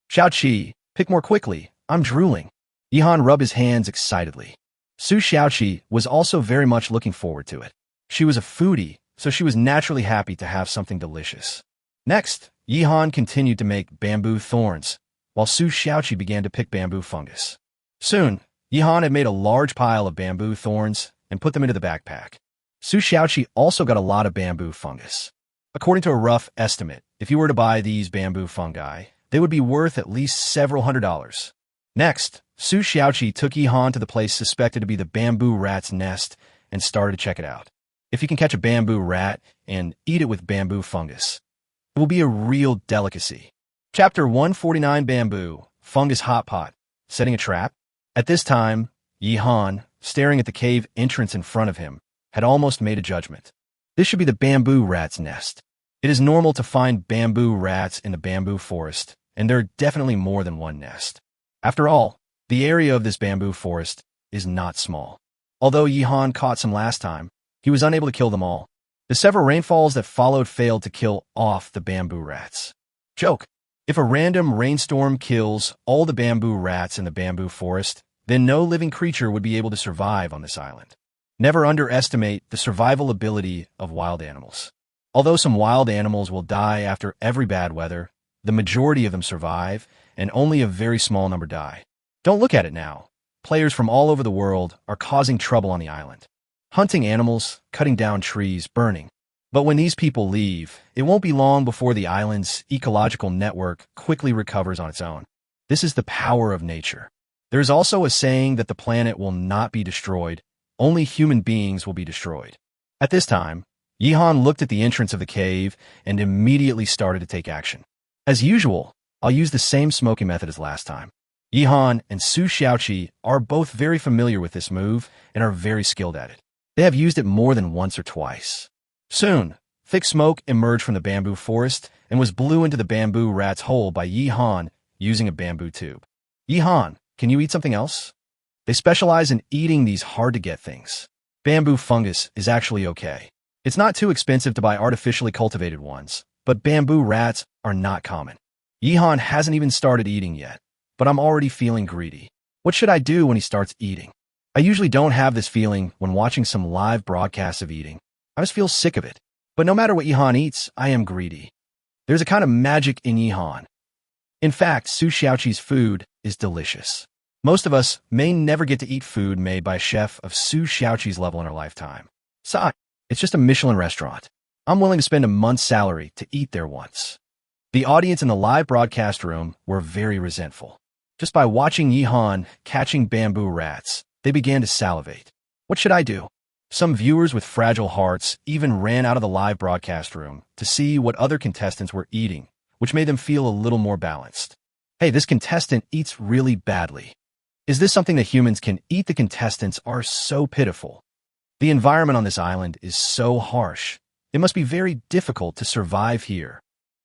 Xiaoqi, pick more quickly. I'm drooling. Yihan rubbed his hands excitedly. Su Xiaoqi was also very much looking forward to it. She was a foodie, so she was naturally happy to have something delicious. Next, Yihan continued to make bamboo thorns, while Su Xiaoqi began to pick bamboo fungus. Soon, Yihan had made a large pile of bamboo thorns and put them into the backpack. Su Xiaoqi also got a lot of bamboo fungus. According to a rough estimate, if you were to buy these bamboo fungi, they would be worth at least several $100s. Next, Su Xiaoqi took Yihan to the place suspected to be the bamboo rat's nest and started to check it out. If you can catch a bamboo rat and eat it with bamboo fungus, it will be a real delicacy. Chapter 149 Bamboo, Fungus Hot Pot, Setting a Trap. At this time, Yihan, staring at the cave entrance in front of him, had almost made a judgment. This should be the bamboo rat's nest. It is normal to find bamboo rats in the bamboo forest, and there are definitely more than one nest. After all, the area of this bamboo forest is not small. Although Yihan caught some last time, he was unable to kill them all. The several rainfalls that followed failed to kill off the bamboo rats. Joke. If a random rainstorm kills all the bamboo rats in the bamboo forest, then no living creature would be able to survive on this island. Never underestimate the survival ability of wild animals. Although some wild animals will die after every bad weather, the majority of them survive, and only a very small number die. Don't look at it now. Players from all over the world are causing trouble on the island. Hunting animals, cutting down trees, burning. But when these people leave, it won't be long before the island's ecological network quickly recovers on its own. This is the power of nature. There is also a saying that the planet will not be destroyed, only human beings will be destroyed. At this time, Yihan looked at the entrance of the cave and immediately started to take action. As usual, I'll use the same smoking method as last time. Yihan and Su Xiaoqi are both very familiar with this move and are very skilled at it. They have used it more than once or twice. Soon, thick smoke emerged from the bamboo forest and was blew into the bamboo rat's hole by Yihan using a bamboo tube. Yihan, can you eat something else? They specialize in eating these hard-to-get things. Bamboo fungus is actually okay. It's not too expensive to buy artificially cultivated ones, but bamboo rats are not common. Yihan hasn't even started eating yet, but I'm already feeling greedy. What should I do when he starts eating? I usually don't have this feeling when watching some live broadcasts of eating. I just feel sick of it. But no matter what Yihan eats, I am greedy. There's a kind of magic in Yihan. In fact, Su Xiaoqi's food is delicious. Most of us may never get to eat food made by a chef of Su Xiaoqi's level in our lifetime. So, it's just a Michelin restaurant. I'm willing to spend a month's salary to eat there once. The audience in the live broadcast room were very resentful. Just by watching Yihan catching bamboo rats, they began to salivate. What should I do? Some viewers with fragile hearts even ran out of the live broadcast room to see what other contestants were eating, which made them feel a little more balanced. Hey, this contestant eats really badly. Is this something that humans can eat? The contestants are so pitiful. The environment on this island is so harsh. It must be very difficult to survive here.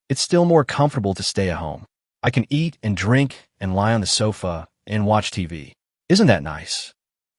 It's still more comfortable to stay at home. I can eat and drink and lie on the sofa and watch TV. Isn't that nice?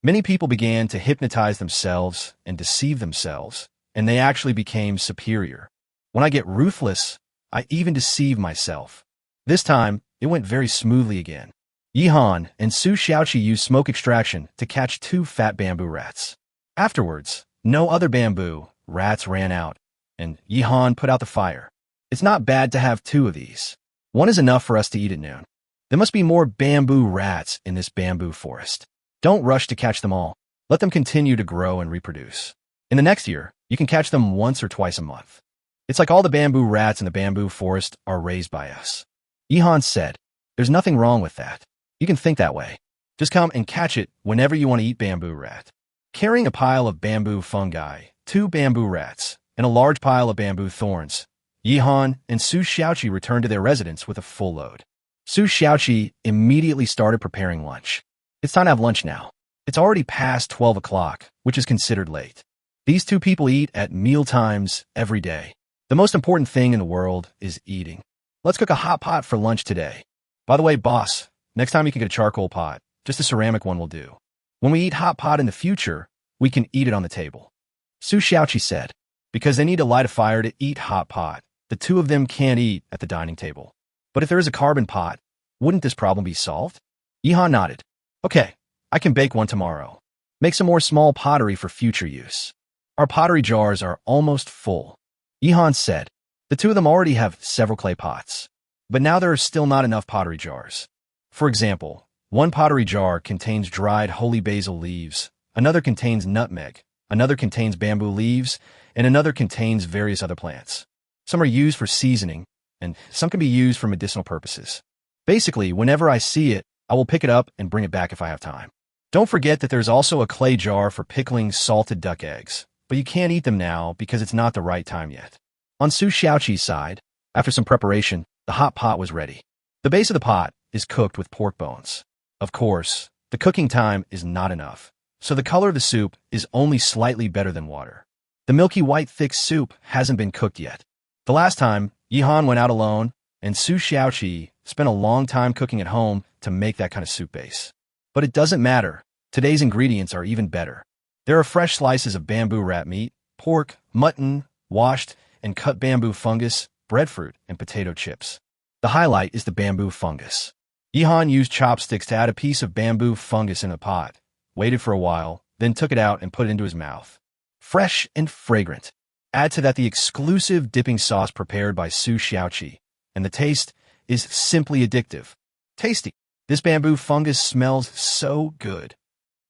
Many people began to hypnotize themselves and deceive themselves, and they actually became superior. When I get ruthless, I even deceive myself. This time, it went very smoothly again. Yihan and Su Xiaoqi used smoke extraction to catch 2 fat bamboo rats. Afterwards, no other bamboo rats ran out, and Yihan put out the fire. It's not bad to have 2 of these. One is enough for us to eat at noon. There must be more bamboo rats in this bamboo forest. Don't rush to catch them all. Let them continue to grow and reproduce. In the next year, you can catch them once or twice a month. It's like all the bamboo rats in the bamboo forest are raised by us. Yihan said, there's nothing wrong with that. You can think that way. Just come and catch it whenever you want to eat bamboo rat. Carrying a pile of bamboo fungi, 2 bamboo rats, and a large pile of bamboo thorns, Yihan and Su Xiaoqi returned to their residence with a full load. Su Xiaoqi immediately started preparing lunch. It's time to have lunch now. It's already past 12 o'clock, which is considered late. These 2 people eat at meal times every day. The most important thing in the world is eating. Let's cook a hot pot for lunch today. By the way, boss, next time you can get a charcoal pot. Just a ceramic one will do. When we eat hot pot in the future, we can eat it on the table. Su Xiaoqi said, because they need to light a fire to eat hot pot, the 2 of them can't eat at the dining table. But if there is a carbon pot, wouldn't this problem be solved? Yihan nodded. Okay, I can bake one tomorrow. Make some more small pottery for future use. Our pottery jars are almost full. Yihan said. The two of them already have several clay pots. But now there are still not enough pottery jars. For example, one pottery jar contains dried holy basil leaves, another contains nutmeg, another contains bamboo leaves, and another contains various other plants. Some are used for seasoning, and some can be used for medicinal purposes. Basically, whenever I see it, I will pick it up and bring it back if I have time. Don't forget that there's also a clay jar for pickling salted duck eggs, but you can't eat them now because it's not the right time yet. On Su Xiaoqi's side, after some preparation, the hot pot was ready. The base of the pot is cooked with pork bones. Of course, the cooking time is not enough, so the color of the soup is only slightly better than water. The milky white thick soup hasn't been cooked yet. The last time, Yihan went out alone, and Su Xiaoqi spent a long time cooking at home to make that kind of soup base. But it doesn't matter. Today's ingredients are even better. There are fresh slices of bamboo rat meat, pork, mutton, washed and cut bamboo fungus, breadfruit, and potato chips. The highlight is the bamboo fungus. Yihan used chopsticks to add a piece of bamboo fungus in a pot, waited for a while, then took it out and put it into his mouth. Fresh and fragrant. Add to that the exclusive dipping sauce prepared by Su Xiaoqi, and the taste is simply addictive. Tasty. This bamboo fungus smells so good.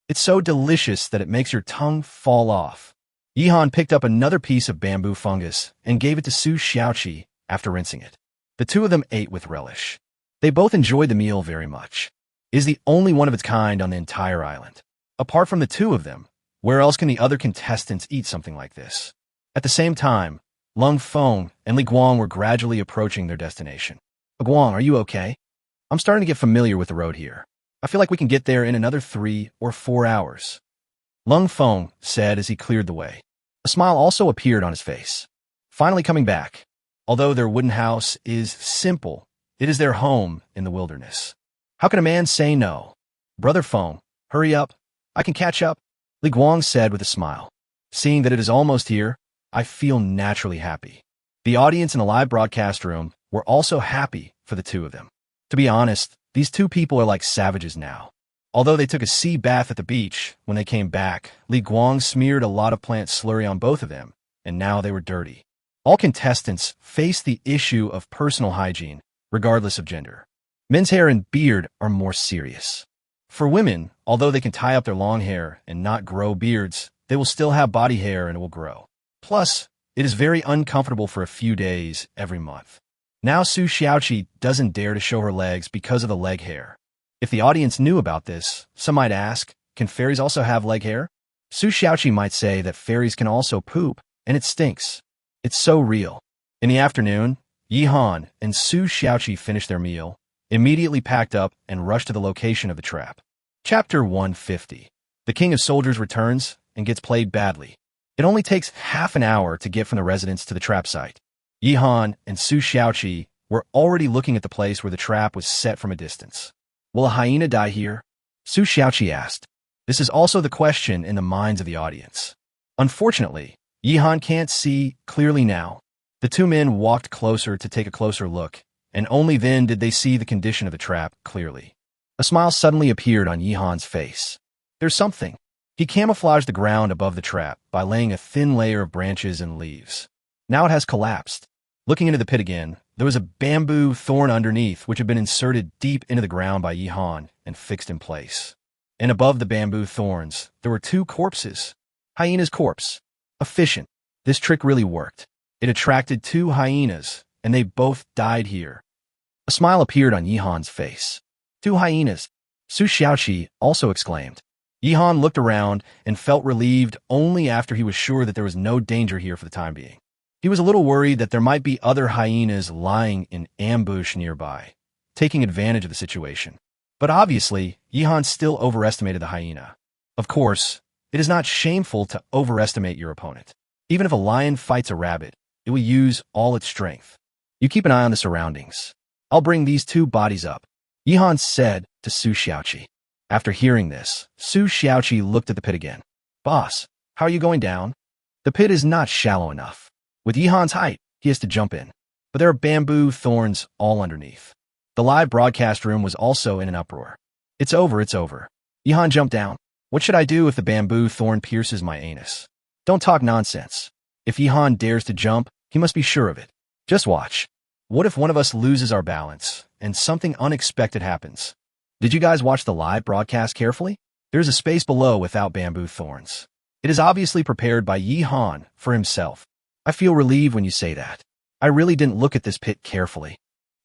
It's so delicious that it makes your tongue fall off. Yihan picked up another piece of bamboo fungus and gave it to Su Xiaoqi after rinsing it. The two of them ate with relish. They both enjoyed the meal very much. It is the only one of its kind on the entire island. Apart from the two of them, where else can the other contestants eat something like this? At the same time, Lung Feng and Li Guang were gradually approaching their destination. Guang, are you okay? I'm starting to get familiar with the road here. I feel like we can get there in another 3 or 4 hours. Lung Feng said as he cleared the way. A smile also appeared on his face. Finally coming back. Although their wooden house is simple, it is their home in the wilderness. How can a man say no? Brother Feng, hurry up. I can catch up, Li Guang said with a smile. Seeing that it is almost here, I feel naturally happy. The audience in the live broadcast room were also happy for the two of them. To be honest, these two people are like savages now. Although they took a sea bath at the beach, when they came back, Li Guang smeared a lot of plant slurry on both of them, and now they were dirty. All contestants face the issue of personal hygiene, regardless of gender. Men's hair and beard are more serious. For women, although they can tie up their long hair and not grow beards, they will still have body hair and it will grow. Plus, it is very uncomfortable for a few days every month. Now Su Xiaoqi doesn't dare to show her legs because of the leg hair. If the audience knew about this, some might ask, can fairies also have leg hair? Su Xiaoqi might say that fairies can also poop, and it stinks. It's so real. In the afternoon, Yihan and Su Xiaoqi finished their meal, immediately packed up and rushed to the location of the trap. Chapter 150. The King of Soldiers returns and gets played badly. It only takes half an hour to get from the residence to the trap site. Yihan and Su Xiaoqi were already looking at the place where the trap was set from a distance. Will a hyena die here? Su Xiaoqi asked. This is also the question in the minds of the audience. Unfortunately, Yihan can't see clearly now. The two men walked closer to take a closer look, and only then did they see the condition of the trap clearly. A smile suddenly appeared on Yihan's face. There's something. He camouflaged the ground above the trap by laying a thin layer of branches and leaves. Now it has collapsed. Looking into the pit again, there was a bamboo thorn underneath which had been inserted deep into the ground by Yihan and fixed in place. And above the bamboo thorns, there were 2 corpses. Hyena's corpse. Efficient. This trick really worked. It attracted 2 hyenas, and they both died here. A smile appeared on Yihan's face. 2 hyenas. Su Xiaoqi also exclaimed. Yihan looked around and felt relieved only after he was sure that there was no danger here for the time being. He was a little worried that there might be other hyenas lying in ambush nearby, taking advantage of the situation. But obviously, Yihan still overestimated the hyena. Of course, it is not shameful to overestimate your opponent. Even if a lion fights a rabbit, it will use all its strength. You keep an eye on the surroundings. I'll bring these 2 bodies up, Yihan said to Su Xiaoqi. After hearing this, Su Xiaoqi looked at the pit again. Boss, how are you going down? The pit is not shallow enough. With Yihan's height, he has to jump in. But there are bamboo thorns all underneath. The live broadcast room was also in an uproar. It's over, it's over. Yihan jumped down. What should I do if the bamboo thorn pierces my anus? Don't talk nonsense. If Yihan dares to jump, he must be sure of it. Just watch. What if one of us loses our balance and something unexpected happens? Did you guys watch the live broadcast carefully? There's a space below without bamboo thorns. It is obviously prepared by Yihan for himself. I feel relieved when you say that. I really didn't look at this pit carefully.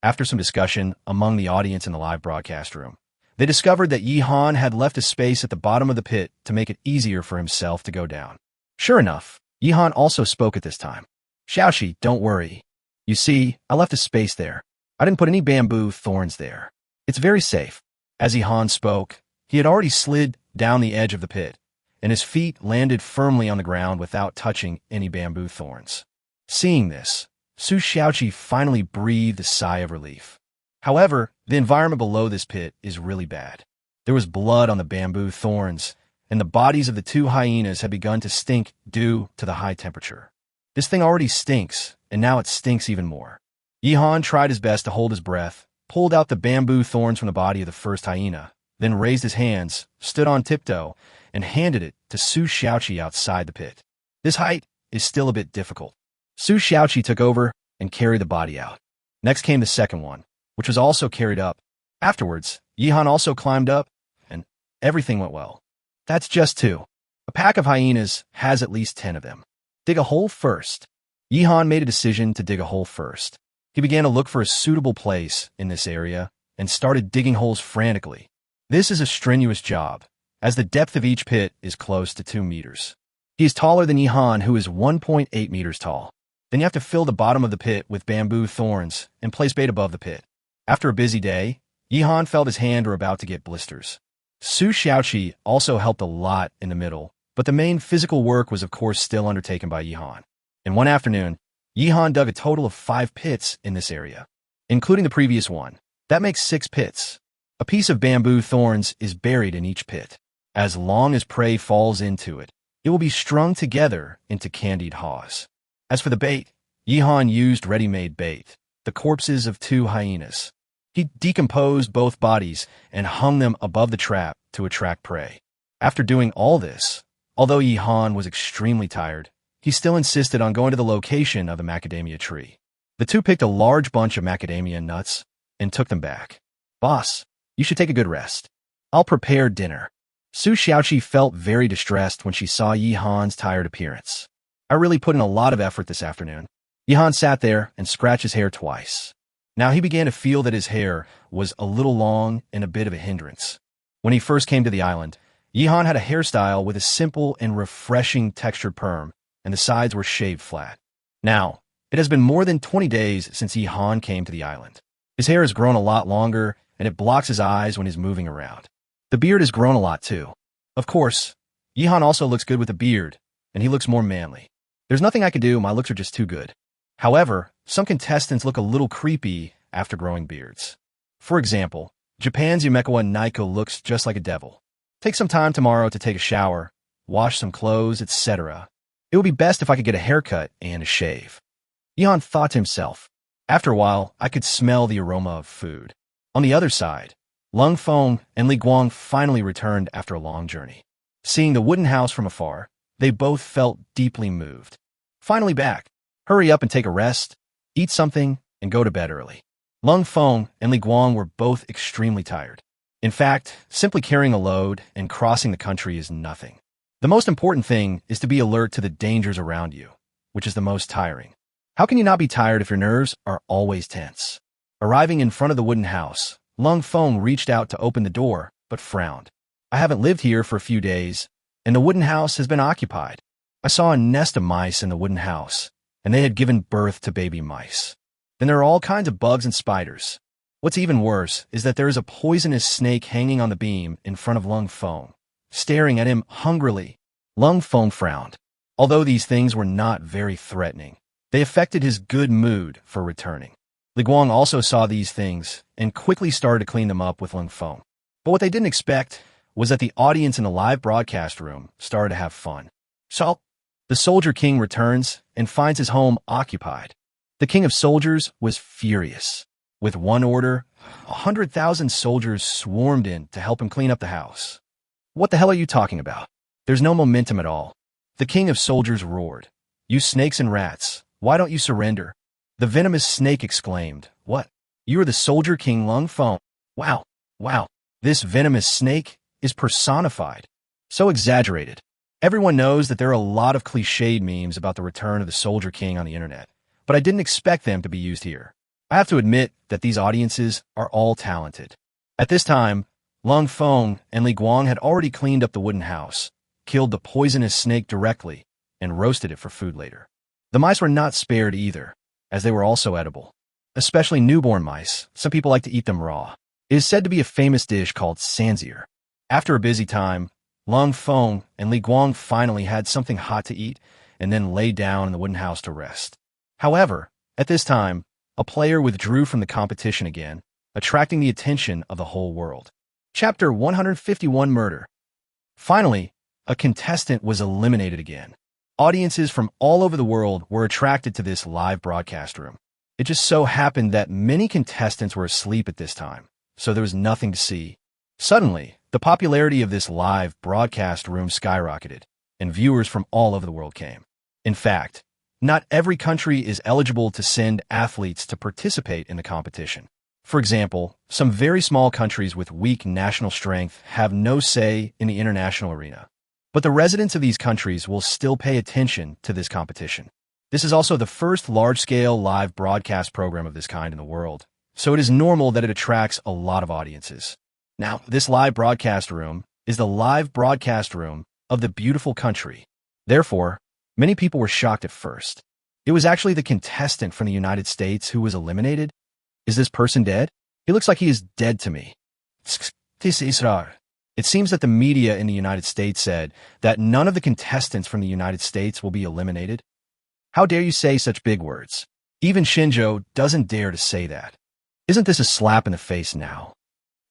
After some discussion among the audience in the live broadcast room, they discovered that Yihan had left a space at the bottom of the pit to make it easier for himself to go down. Sure enough, Yihan also spoke at this time. Xiaoxi, don't worry. You see, I left a space there. I didn't put any bamboo thorns there. It's very safe. As Yihan spoke, he had already slid down the edge of the pit, and his feet landed firmly on the ground without touching any bamboo thorns. Seeing this, Su Xiaoqi finally breathed a sigh of relief. However, the environment below this pit is really bad. There was blood on the bamboo thorns, and the bodies of the two hyenas had begun to stink due to the high temperature. This thing already stinks, and now it stinks even more. Yihan tried his best to hold his breath, pulled out the bamboo thorns from the body of the first hyena, then raised his hands, stood on tiptoe, and handed it to Su Xiaoqi outside the pit. This height is still a bit difficult. Su Xiaoqi took over and carried the body out. Next came the second one, which was also carried up. Afterwards, Yihan also climbed up, and everything went well. That's just two. A pack of hyenas has at least 10 of them. Dig a hole first. Yihan made a decision to dig a hole first. He began to look for a suitable place in this area and started digging holes frantically. This is a strenuous job, as the depth of each pit is close to 2 meters. He is taller than Yihan, who is 1.8 meters tall. Then you have to fill the bottom of the pit with bamboo thorns and place bait above the pit. After a busy day, Yihan felt his hand were about to get blisters. Su Xiaoqi also helped a lot in the middle, but the main physical work was of course still undertaken by Yihan. In one afternoon, Yihan dug a total of 5 pits in this area, including the previous one. That makes 6 pits. A piece of bamboo thorns is buried in each pit. As long as prey falls into it, it will be strung together into candied haws. As for the bait, Yihan used ready-made bait, the corpses of 2 hyenas. He decomposed both bodies and hung them above the trap to attract prey. After doing all this, although Yihan was extremely tired, he still insisted on going to the location of the macadamia tree. The two picked a large bunch of macadamia nuts and took them back. Boss, you should take a good rest. I'll prepare dinner. Su Xiaoqi felt very distressed when she saw Yihan's tired appearance. I really put in a lot of effort this afternoon. Yihan sat there and scratched his hair twice. Now he began to feel that his hair was a little long and a bit of a hindrance. When he first came to the island, Yihan had a hairstyle with a simple and refreshing textured perm, and the sides were shaved flat. Now, it has been more than 20 days since Yihan came to the island. His hair has grown a lot longer, and it blocks his eyes when he's moving around. The beard has grown a lot too. Of course, Yihan also looks good with a beard, and he looks more manly. There's nothing I can do, my looks are just too good. However, some contestants look a little creepy after growing beards. For example, Japan's Yumekawa Naiko looks just like a devil. Take some time tomorrow to take a shower, wash some clothes, etc. It would be best if I could get a haircut and a shave. Yihan thought to himself. After a while, I could smell the aroma of food. On the other side, Lung Feng and Li Guang finally returned after a long journey. Seeing the wooden house from afar, they both felt deeply moved. Finally back. Hurry up and take a rest, eat something, and go to bed early. Lung Feng and Li Guang were both extremely tired. In fact, simply carrying a load and crossing the country is nothing. The most important thing is to be alert to the dangers around you, which is the most tiring. How can you not be tired if your nerves are always tense? Arriving in front of the wooden house, Lung Feng reached out to open the door, but frowned. I haven't lived here for a few days, and the wooden house has been occupied. I saw a nest of mice in the wooden house, and they had given birth to baby mice. Then there are all kinds of bugs and spiders. What's even worse is that there is a poisonous snake hanging on the beam in front of Lung Feng, staring at him hungrily. Lung Feng frowned. Although these things were not very threatening, they affected his good mood for returning. Li Guang also saw these things and quickly started to clean them up with Lung Feng. But what they didn't expect was that the audience in the live broadcast room started to have fun. So, the Soldier King returns and finds his home occupied. The King of Soldiers was furious. With one order, 100,000 soldiers swarmed in to help him clean up the house. What the hell are you talking about? There's no momentum at all. The king of soldiers roared, "You snakes and rats, why don't you surrender?" The venomous snake exclaimed, "What? You are the soldier king Lung Feng? Wow, wow, this venomous snake is personified. So exaggerated." Everyone knows that there are a lot of cliched memes about the return of the soldier king on the internet, but I didn't expect them to be used here. I have to admit that these audiences are all talented. At this time, Lung Feng and Li Guang had already cleaned up the wooden house, killed the poisonous snake directly, and roasted it for food later. The mice were not spared either, as they were also edible. Especially newborn mice, some people like to eat them raw. It is said to be a famous dish called sanzier. After a busy time, Lung Feng and Li Guang finally had something hot to eat and then lay down in the wooden house to rest. However, at this time, a player withdrew from the competition again, attracting the attention of the whole world. Chapter 151 Murder. Finally, a contestant was eliminated again. Audiences from all over the world were attracted to this live broadcast room. It just so happened that many contestants were asleep at this time, so there was nothing to see. Suddenly, the popularity of this live broadcast room skyrocketed, and viewers from all over the world came. In fact, not every country is eligible to send athletes to participate in the competition. For example, some very small countries with weak national strength have no say in the international arena. But the residents of these countries will still pay attention to this competition. This is also the first large-scale live broadcast program of this kind in the world, so it is normal that it attracts a lot of audiences. Now, this live broadcast room is the live broadcast room of the beautiful country. Therefore, many people were shocked at first. It was actually the contestant from the United States who was eliminated. Is this person dead? He looks like he is dead to me. It seems that the media in the United States said that none of the contestants from the United States will be eliminated. How dare you say such big words? Even Shinjo doesn't dare to say that. Isn't this a slap in the face now?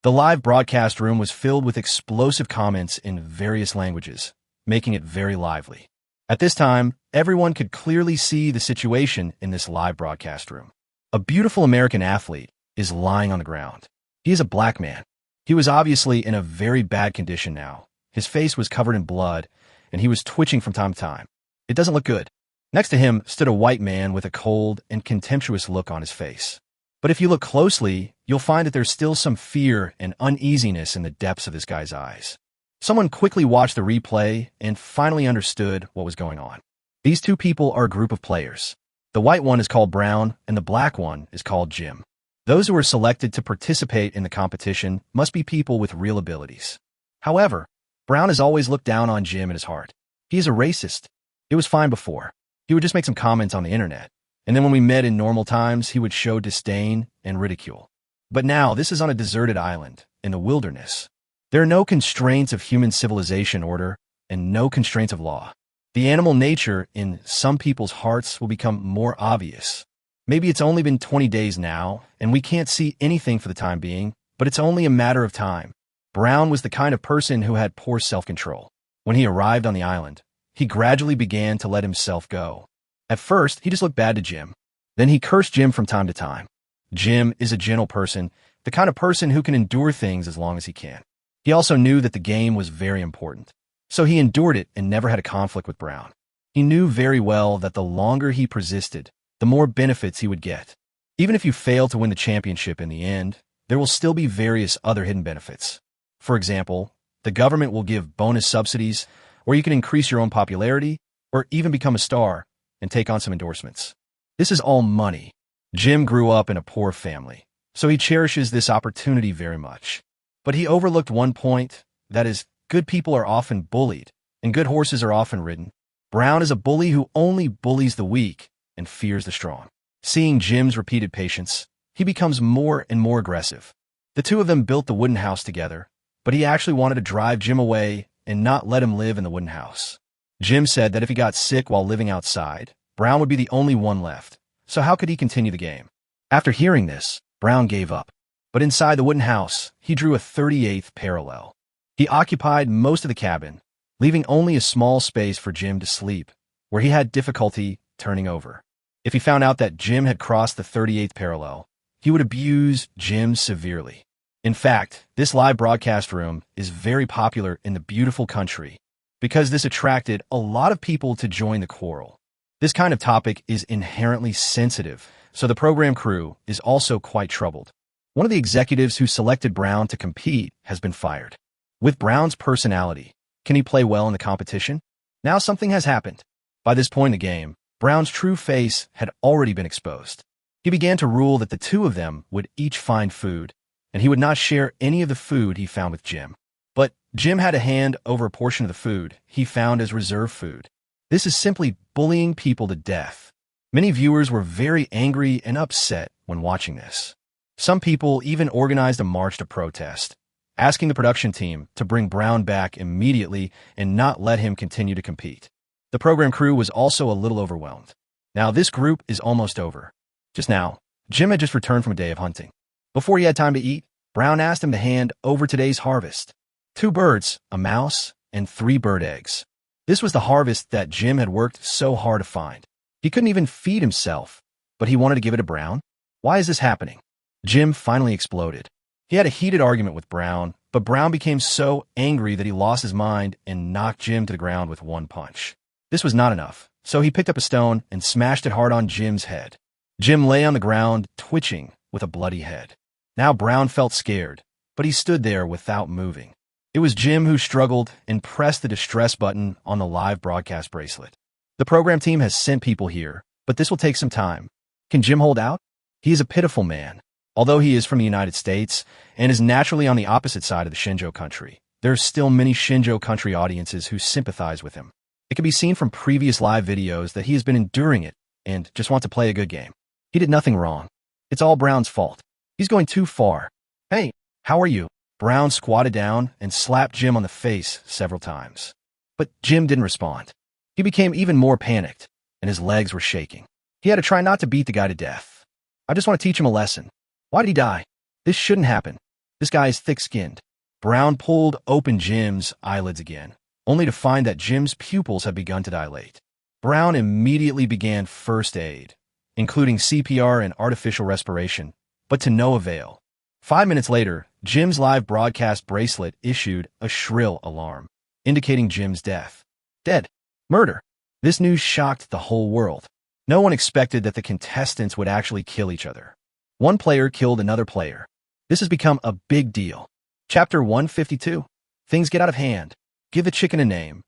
The live broadcast room was filled with explosive comments in various languages, making it very lively. At this time, everyone could clearly see the situation in this live broadcast room. A beautiful American athlete is lying on the ground. He is a black man. He was obviously in a very bad condition now. His face was covered in blood, and he was twitching from time to time. It doesn't look good. Next to him stood a white man with a cold and contemptuous look on his face. But if you look closely, you'll find that there's still some fear and uneasiness in the depths of this guy's eyes. Someone quickly watched the replay and finally understood what was going on. These two people are a group of players. The white one is called Brown, and the black one is called Jim. Those who are selected to participate in the competition must be people with real abilities. However, Brown has always looked down on Jim in his heart. He is a racist. It was fine before. He would just make some comments on the internet. And then when we met in normal times, he would show disdain and ridicule. But now, this is on a deserted island, in the wilderness. There are no constraints of human civilization order, and no constraints of law. The animal nature in some people's hearts will become more obvious. Maybe it's only been 20 days now, and we can't see anything for the time being, but it's only a matter of time. Brown was the kind of person who had poor self-control. When he arrived on the island, he gradually began to let himself go. At first, he just looked bad to Jim. Then he cursed Jim from time to time. Jim is a gentle person, the kind of person who can endure things as long as he can. He also knew that the game was very important. So he endured it and never had a conflict with Brown. He knew very well that the longer he persisted, the more benefits he would get. Even if you fail to win the championship in the end, there will still be various other hidden benefits. For example, the government will give bonus subsidies, or you can increase your own popularity, or even become a star and take on some endorsements. This is all money. Jim grew up in a poor family, so he cherishes this opportunity very much. But he overlooked one point, that is, good people are often bullied, and good horses are often ridden. Brown is a bully who only bullies the weak and fears the strong. Seeing Jim's repeated patience, he becomes more and more aggressive. The two of them built the wooden house together, but he actually wanted to drive Jim away and not let him live in the wooden house. Jim said that if he got sick while living outside, Brown would be the only one left, so how could he continue the game? After hearing this, Brown gave up. But inside the wooden house, he drew a 38th parallel. He occupied most of the cabin, leaving only a small space for Jim to sleep, where he had difficulty turning over. If he found out that Jim had crossed the 38th parallel, he would abuse Jim severely. In fact, this live broadcast room is very popular in the beautiful country. because this attracted a lot of people to join the quarrel. This kind of topic is inherently sensitive, so the program crew is also quite troubled. One of the executives who selected Brown to compete has been fired. With Brown's personality, can he play well in the competition? Now something has happened. By this point in the game, Brown's true face had already been exposed. He began to rule that the two of them would each find food, and he would not share any of the food he found with Jim. But Jim had a hand over a portion of the food he found as reserve food. This is simply bullying people to death. Many viewers were very angry and upset when watching this. Some people even organized a march to protest, asking the production team to bring Brown back immediately and not let him continue to compete. The program crew was also a little overwhelmed. Now this group is almost over. Just now, Jim had just returned from a day of hunting. Before he had time to eat, Brown asked him to hand over today's harvest. 2 birds, a mouse, and 3 bird eggs. This was the harvest that Jim had worked so hard to find. He couldn't even feed himself, but he wanted to give it to Brown. Why is this happening? Jim finally exploded. He had a heated argument with Brown, but Brown became so angry that he lost his mind and knocked Jim to the ground with one punch. This was not enough, so he picked up a stone and smashed it hard on Jim's head. Jim lay on the ground, twitching, with a bloody head. Now Brown felt scared, but he stood there without moving. It was Jim who struggled and pressed the distress button on the live broadcast bracelet. The program team has sent people here, but this will take some time. Can Jim hold out? He is a pitiful man. Although he is from the United States and is naturally on the opposite side of the Shinjo country, there are still many Shinjo country audiences who sympathize with him. It can be seen from previous live videos that he has been enduring it and just wants to play a good game. He did nothing wrong. It's all Brown's fault. He's going too far. Hey, how are you? Brown squatted down and slapped Jim on the face several times. But Jim didn't respond. He became even more panicked, and his legs were shaking. He had to try not to beat the guy to death. I just want to teach him a lesson. Why did he die? This shouldn't happen. This guy is thick-skinned. Brown pulled open Jim's eyelids again, only to find that Jim's pupils had begun to dilate. Brown immediately began first aid, including CPR and artificial respiration, but to no avail. 5 minutes later, Jim's live broadcast bracelet issued a shrill alarm, indicating Jim's death. Dead. Murder. This news shocked the whole world. No one expected that the contestants would actually kill each other. One player killed another player. This has become a big deal. Chapter 152. Things get out of hand. Give the chicken a name.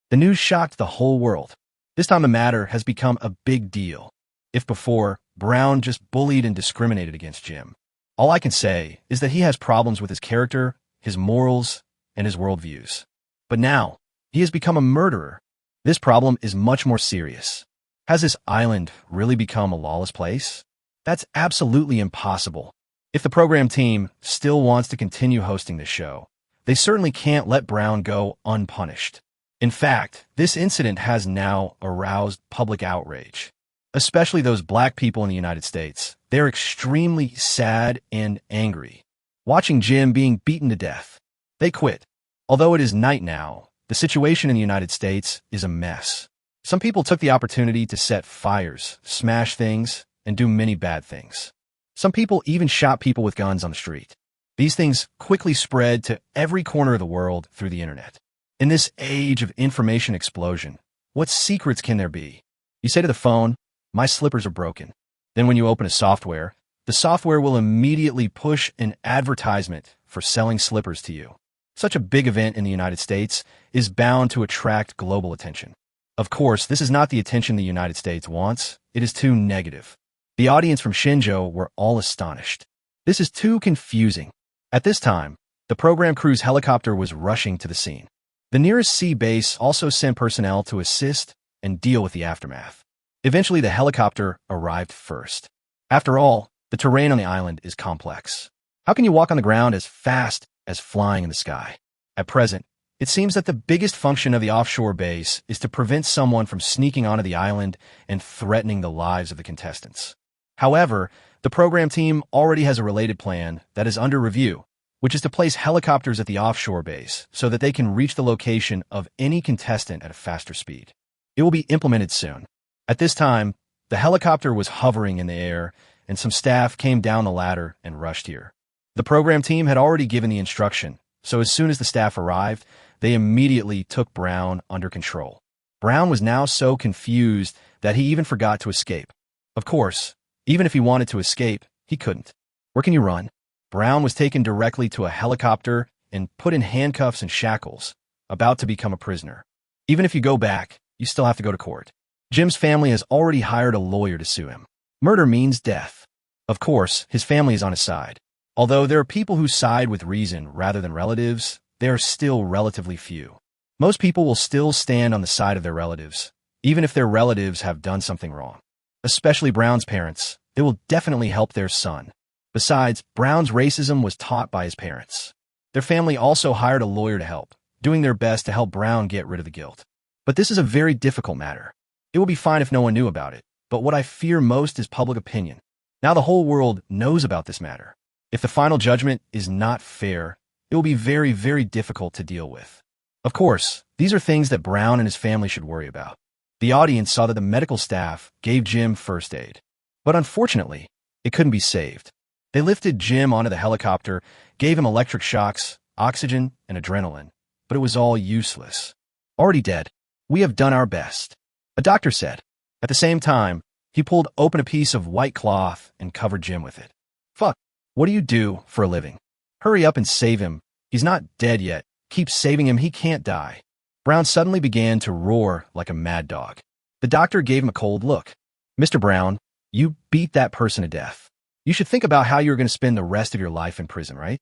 The news shocked the whole world. This time the matter has become a big deal. If before, Brown just bullied and discriminated against Jim, all I can say is that he has problems with his character, his morals, and his worldviews. But now, he has become a murderer. This problem is much more serious. Has this island really become a lawless place? That's absolutely impossible. If the program team still wants to continue hosting this show, they certainly can't let Brown go unpunished. In fact, this incident has now aroused public outrage, especially those black people in the United States. They're extremely sad and angry, watching Jim being beaten to death. They quit. Although it is night now, the situation in the United States is a mess. Some people took the opportunity to set fires, smash things, and do many bad things. Some people even shot people with guns on the street. These things quickly spread to every corner of the world through the internet. In this age of information explosion, what secrets can there be? You say to the phone, "My slippers are broken." Then when you open a software, the software will immediately push an advertisement for selling slippers to you. Such a big event in the United States is bound to attract global attention. Of course, this is not the attention the United States wants. It is too negative. The audience from Shinjo were all astonished. This is too confusing. At this time, the program crew's helicopter was rushing to the scene. The nearest sea base also sent personnel to assist and deal with the aftermath. Eventually, the helicopter arrived first. After all, the terrain on the island is complex. How can you walk on the ground as fast as flying in the sky? At present, it seems that the biggest function of the offshore base is to prevent someone from sneaking onto the island and threatening the lives of the contestants. However, the program team already has a related plan that is under review, which is to place helicopters at the offshore base so that they can reach the location of any contestant at a faster speed. It will be implemented soon. At this time, the helicopter was hovering in the air, and some staff came down the ladder and rushed here. The program team had already given the instruction so as soon as the staff arrived, they immediately took Brown under control. Brown was now so confused that he even forgot to escape. Of course, even if he wanted to escape, he couldn't. Where can you run? Brown was taken directly to a helicopter and put in handcuffs and shackles, about to become a prisoner. Even if you go back, you still have to go to court. Jim's family has already hired a lawyer to sue him. Murder means death. Of course, his family is on his side. Although there are people who side with reason rather than relatives, they are still relatively few. Most people will still stand on the side of their relatives, even if their relatives have done something wrong. Especially Brown's parents, they will definitely help their son. Besides, Brown's racism was taught by his parents. Their family also hired a lawyer to help, doing their best to help Brown get rid of the guilt. But this is a very difficult matter. It will be fine if no one knew about it, but what I fear most is public opinion. Now the whole world knows about this matter. If the final judgment is not fair, it will be very, very difficult to deal with. Of course, these are things that Brown and his family should worry about. The audience saw that the medical staff gave Jim first aid. But unfortunately, it couldn't be saved. They lifted Jim onto the helicopter, gave him electric shocks, oxygen, and adrenaline, but it was all useless. Already dead. We have done our best, a doctor said. At the same time, he pulled open a piece of white cloth and covered Jim with it. Fuck, what do you do for a living? Hurry up and save him. He's not dead yet. Keep saving him, he can't die. Brown suddenly began to roar like a mad dog. The doctor gave him a cold look. Mr. Brown, you beat that person to death. You should think about how you're going to spend the rest of your life in prison, right?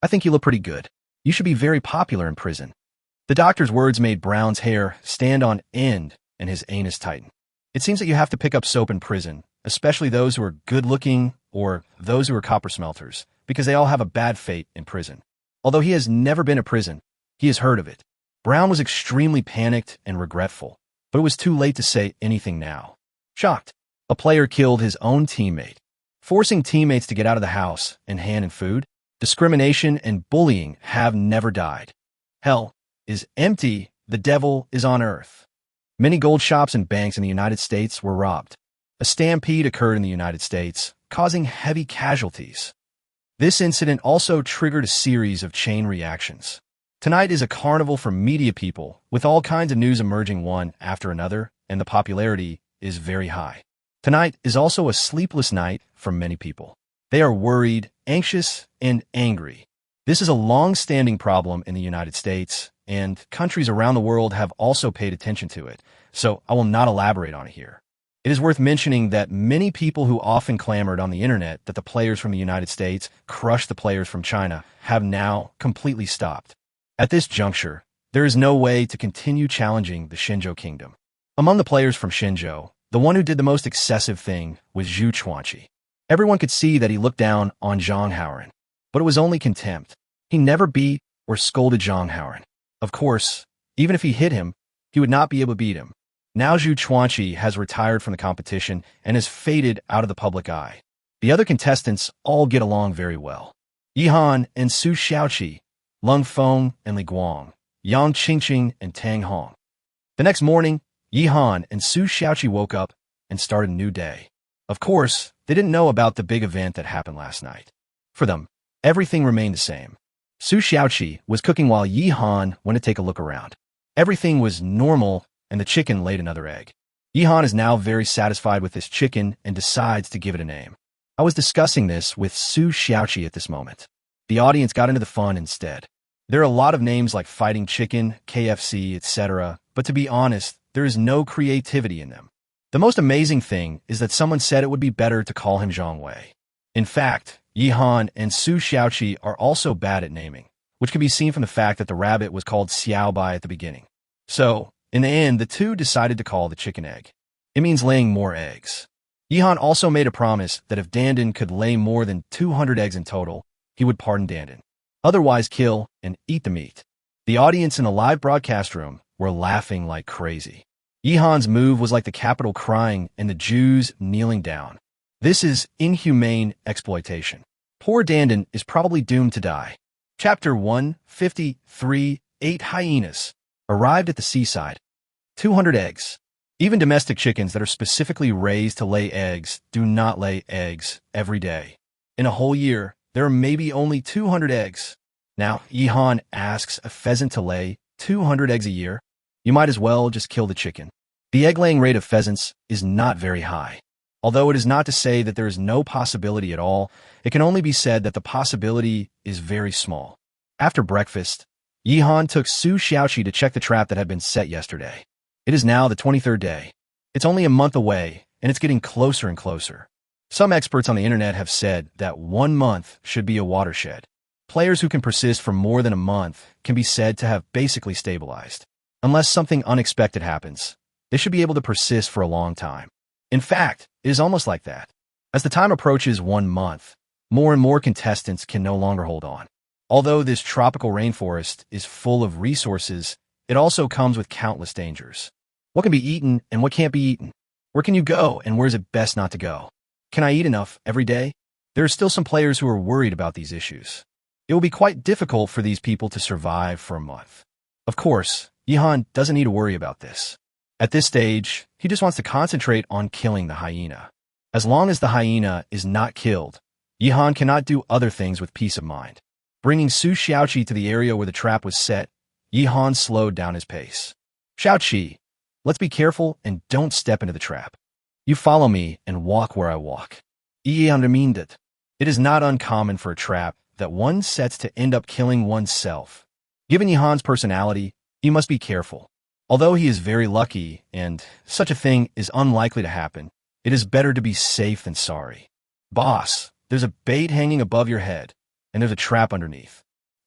I think you look pretty good. You should be very popular in prison. The doctor's words made Brown's hair stand on end and his anus tighten. It seems that you have to pick up soap in prison, especially those who are good-looking or those who are copper smelters, because they all have a bad fate in prison. Although he has never been to prison, he has heard of it. Brown was extremely panicked and regretful, but it was too late to say anything now. Shocked, a player killed his own teammate. Forcing teammates to get out of the house and hand in food, discrimination and bullying have never died. Hell is empty, the devil is on earth. Many gold shops and banks in the United States were robbed. A stampede occurred in the United States, causing heavy casualties. This incident also triggered a series of chain reactions. Tonight is a carnival for media people, with all kinds of news emerging one after another, and the popularity is very high. Tonight is also a sleepless night for many people. They are worried, anxious, and angry. This is a long-standing problem in the United States, and countries around the world have also paid attention to it, so I will not elaborate on it here. It is worth mentioning that many people who often clamored on the internet that the players from the United States crushed the players from China have now completely stopped. At this juncture, there is no way to continue challenging the Shenzhou kingdom. Among the players from Shenzhou, the one who did the most excessive thing was Zhu Chuanqi. Everyone could see that he looked down on Zhang Haoren, but it was only contempt. He never beat or scolded Zhang Haoren. Of course, even if he hit him, he would not be able to beat him. Now Zhu Chuanqi has retired from the competition and has faded out of the public eye. The other contestants all get along very well. Yi Han and Su Xiaoqi, Lung Feng and Li Guang, Yang Qingqing and Tang Hong. The next morning, Yi Han and Su Xiaoqi woke up and started a new day. Of course, they didn't know about the big event that happened last night. For them, everything remained the same. Su Xiaoqi was cooking while Yi Han went to take a look around. Everything was normal, and the chicken laid another egg. Yi Han is now very satisfied with this chicken and decides to give it a name. I was discussing this with Su Xiaoqi at this moment. The audience got into the fun instead. There are a lot of names like Fighting Chicken, KFC, etc., but to be honest, there is no creativity in them. The most amazing thing is that someone said it would be better to call him Zhang Wei. In fact, Yi Han and Su Xiaoqi are also bad at naming, which can be seen from the fact that the rabbit was called Xiao Bai at the beginning. So, in the end, the two decided to call the chicken egg. It means laying more eggs. Yi Han also made a promise that if Dandan could lay more than 200 eggs in total, he would pardon Dandan. Otherwise kill and eat the meat. The audience in the live broadcast room were laughing like crazy. Yi Han's move was like the Capitol crying and the Jews kneeling down. This is inhumane exploitation. Poor Dandan is probably doomed to die. Chapter 153, 8 hyenas arrived at the seaside. 200 eggs. Even domestic chickens that are specifically raised to lay eggs do not lay eggs every day. In a whole year, there are maybe only 200 eggs. Now, Yihan asks a pheasant to lay 200 eggs a year. You might as well just kill the chicken. The egg-laying rate of pheasants is not very high. Although it is not to say that there is no possibility at all, it can only be said that the possibility is very small. After breakfast, Yihan took Su Xiaoqi to check the trap that had been set yesterday. It is now the 23rd day. It's only a month away, and it's getting closer and closer. Some experts on the internet have said that 1 month should be a watershed. Players who can persist for more than a month can be said to have basically stabilized. Unless something unexpected happens, they should be able to persist for a long time. In fact, it is almost like that. As the time approaches 1 month, more and more contestants can no longer hold on. Although this tropical rainforest is full of resources, it also comes with countless dangers. What can be eaten and what can't be eaten? Where can you go and where is it best not to go? Can I eat enough every day? There are still some players who are worried about these issues. It will be quite difficult for these people to survive for a month. Of course, Yihan doesn't need to worry about this. At this stage, he just wants to concentrate on killing the hyena. As long as the hyena is not killed, Yihan cannot do other things with peace of mind. Bringing Su Xiaoqi to the area where the trap was set, Yihan slowed down his pace. Xiaoqi, let's be careful and don't step into the trap. You follow me and walk where I walk. It is not uncommon for a trap that one sets to end up killing oneself. Given Yihan's personality, he must be careful. Although he is very lucky and such a thing is unlikely to happen, it is better to be safe than sorry. Boss, there's a bait hanging above your head, and there's a trap underneath.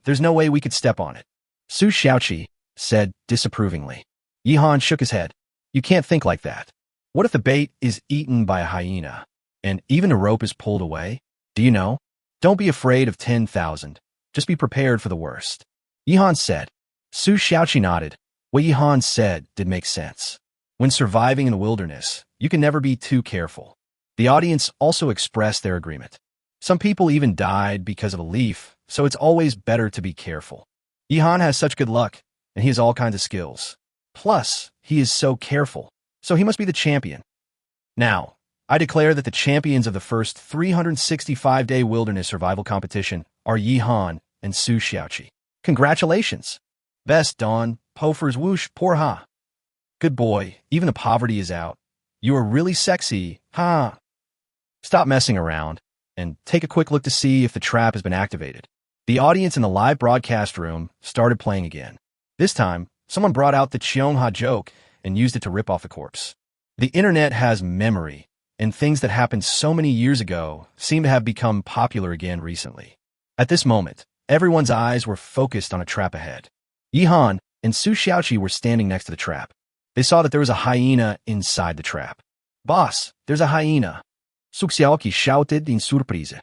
There's no way we could step on it. Su Xiaoqi said disapprovingly. Yihan shook his head. You can't think like that. What if the bait is eaten by a hyena, and even a rope is pulled away? Do you know? Don't be afraid of 10,000. Just be prepared for the worst. Yihan said. Su Xiaoqi nodded. What Yihan said did make sense. When surviving in the wilderness, you can never be too careful. The audience also expressed their agreement. Some people even died because of a leaf, so it's always better to be careful. Yihan has such good luck, and he has all kinds of skills. Plus, he is so careful, so he must be the champion. Now, I declare that the champions of the first 365-day wilderness survival competition are Yihan and Su Xiaoqi. Congratulations! Best Dawn, Pofer's whoosh, poor ha. Good boy, even the poverty is out. You are really sexy, ha. Stop messing around, and take a quick look to see if the trap has been activated. The audience in the live broadcast room started playing again. This time, someone brought out the Cheongha joke and used it to rip off the corpse. The internet has memory, and things that happened so many years ago seem to have become popular again recently. At this moment, everyone's eyes were focused on a trap ahead. Yihan and Su Xiaoqi were standing next to the trap. They saw that there was a hyena inside the trap. Boss, there's a hyena. Su Xiaoqi shouted in surprise.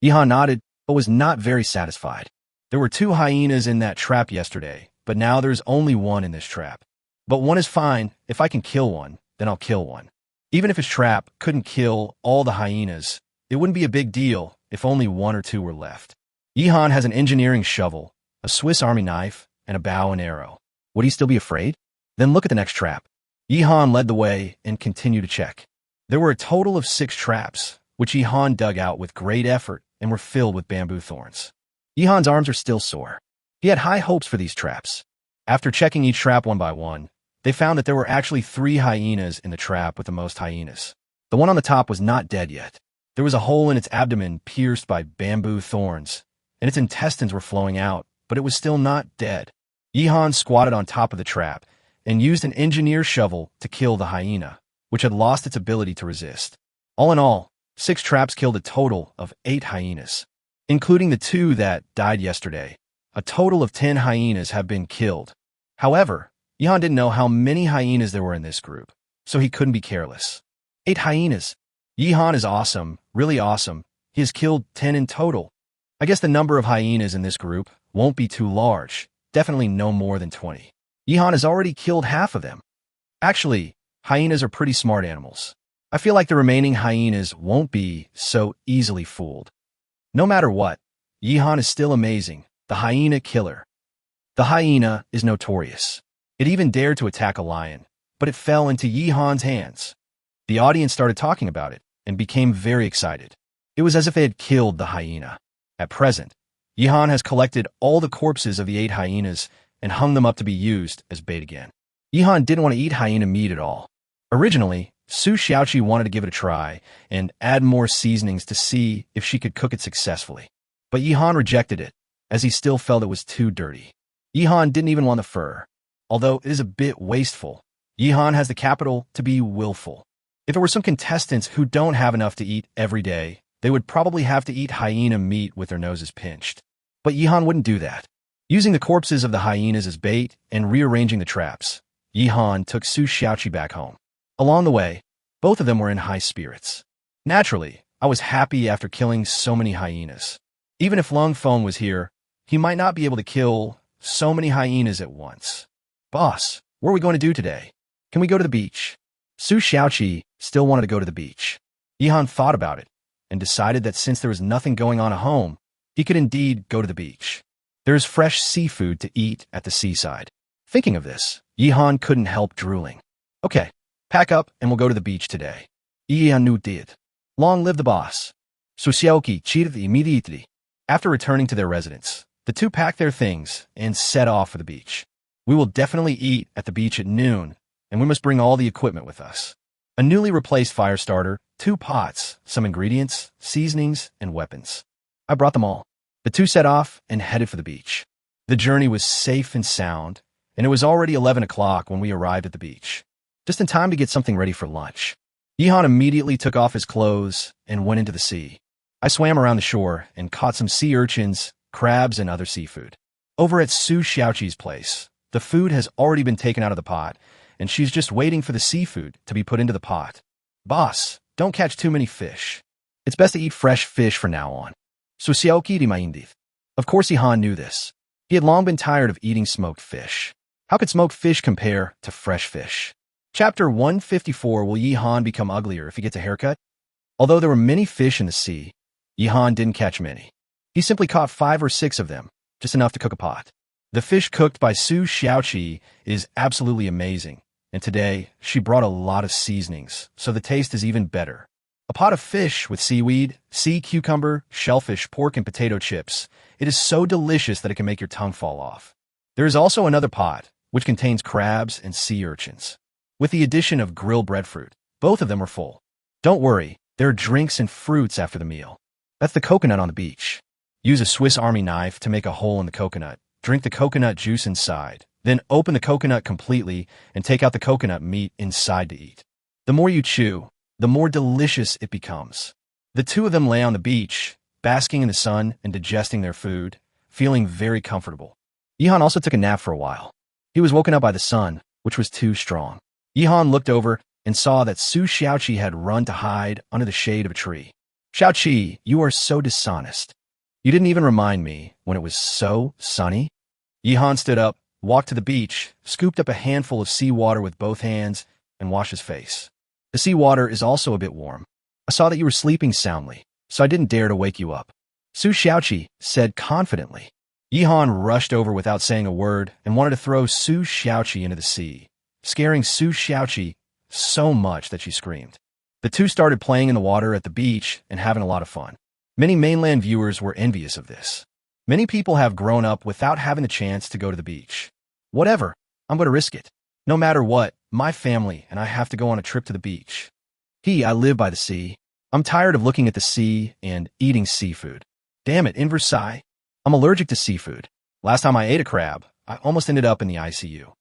Yihan nodded, but was not very satisfied. There were 2 hyenas in that trap yesterday, but now there's only 1 in this trap. But 1 is fine. If I can kill 1, then I'll kill 1. Even if his trap couldn't kill all the hyenas, it wouldn't be a big deal if only 1 or 2 were left. Yihan has an engineering shovel, a Swiss Army knife, and a bow and arrow. Would he still be afraid? Then look at the next trap. Yihan led the way and continued to check. There were a total of 6 traps, which Yihan dug out with great effort and were filled with bamboo thorns. Yihan's arms are still sore. He had high hopes for these traps. After checking each trap one by one, they found that there were actually 3 hyenas in the trap with the most hyenas. The one on the top was not dead yet. There was a hole in its abdomen pierced by bamboo thorns, and its intestines were flowing out, but it was still not dead. Yihan squatted on top of the trap and used an engineer shovel to kill the hyena, which had lost its ability to resist. All in all, 6 traps killed a total of 8 hyenas, including the 2 that died yesterday. A total of 10 hyenas have been killed. However, Yihan didn't know how many hyenas there were in this group, so he couldn't be careless. 8 hyenas. Yihan is awesome, really awesome. He has killed 10 in total. I guess the number of hyenas in this group won't be too large, definitely no more than 20. Yihan has already killed half of them. Actually, hyenas are pretty smart animals. I feel like the remaining hyenas won't be so easily fooled. No matter what, Yihan is still amazing, the hyena killer. The hyena is notorious. It even dared to attack a lion, but it fell into Yihan's hands. The audience started talking about it and became very excited. It was as if they had killed the hyena. At present, Yihan has collected all the corpses of the 8 hyenas and hung them up to be used as bait again. Yihan didn't want to eat hyena meat at all. Originally, Su Xiaoqi wanted to give it a try and add more seasonings to see if she could cook it successfully. But Yihan rejected it, as he still felt it was too dirty. Yihan didn't even want the fur. Although it is a bit wasteful, Yihan has the capital to be willful. If there were some contestants who don't have enough to eat every day, they would probably have to eat hyena meat with their noses pinched. But Yihan wouldn't do that. Using the corpses of the hyenas as bait and rearranging the traps, Yihan took Su Xiaoqi back home. Along the way, both of them were in high spirits. Naturally, I was happy after killing so many hyenas. Even if Lung Feng was here, he might not be able to kill so many hyenas at once. Boss, what are we going to do today? Can we go to the beach? Su Xiaoqi still wanted to go to the beach. Yihan thought about it and decided that since there was nothing going on at home, he could indeed go to the beach. There is fresh seafood to eat at the seaside. Thinking of this, Yihan couldn't help drooling. Okay, pack up and we'll go to the beach today. Yihan knew did. Long live the boss. Su Xiaoqi cheated immediately. After returning to their residence, the two packed their things and set off for the beach. We will definitely eat at the beach at noon, and we must bring all the equipment with us. A newly replaced fire starter, 2 pots, some ingredients, seasonings, and weapons. I brought them all. The two set off and headed for the beach. The journey was safe and sound, and it was already 11 o'clock when we arrived at the beach, just in time to get something ready for lunch. Yihan immediately took off his clothes and went into the sea. I swam around the shore and caught some sea urchins, crabs, and other seafood. Over at Su Xiaoqi's place, the food has already been taken out of the pot, and she's just waiting for the seafood to be put into the pot. Boss, don't catch too many fish. It's best to eat fresh fish from now on. Su Xiaoqi reminded. Of course Yihan knew this. He had long been tired of eating smoked fish. How could smoked fish compare to fresh fish? Chapter 154. Will Yihan become uglier if he gets a haircut? Although there were many fish in the sea, Yihan didn't catch many. He simply caught 5 or 6 of them, just enough to cook a pot. The fish cooked by Su Xiaoqi is absolutely amazing, and today she brought a lot of seasonings, so the taste is even better. A pot of fish with seaweed, sea cucumber, shellfish, pork, and potato chips. It is so delicious that it can make your tongue fall off. There is also another pot, which contains crabs and sea urchins. With the addition of grilled breadfruit, both of them are full. Don't worry, there are drinks and fruits after the meal. That's the coconut on the beach. Use a Swiss Army knife to make a hole in the coconut. Drink the coconut juice inside. Then open the coconut completely and take out the coconut meat inside to eat. The more you chew, the more delicious it becomes. The two of them lay on the beach, basking in the sun and digesting their food, feeling very comfortable. Yihan also took a nap for a while. He was woken up by the sun, which was too strong. Yihan looked over and saw that Su Xiaoqi had run to hide under the shade of a tree. Xiaoqi, you are so dishonest. You didn't even remind me when it was so sunny. Yihan stood up, walked to the beach, scooped up a handful of seawater with both hands, and washed his face. The seawater is also a bit warm. I saw that you were sleeping soundly, so I didn't dare to wake you up. Su Xiaoqi said confidently. Yihan rushed over without saying a word and wanted to throw Su Xiaoqi into the sea, scaring Su Xiaoqi so much that she screamed. The two started playing in the water at the beach and having a lot of fun. Many mainland viewers were envious of this. Many people have grown up without having the chance to go to the beach. Whatever, I'm going to risk it. No matter what, my family and I have to go on a trip to the beach. I live by the sea. I'm tired of looking at the sea and eating seafood. Damn it, in Versailles, I'm allergic to seafood. Last time I ate a crab, I almost ended up in the ICU.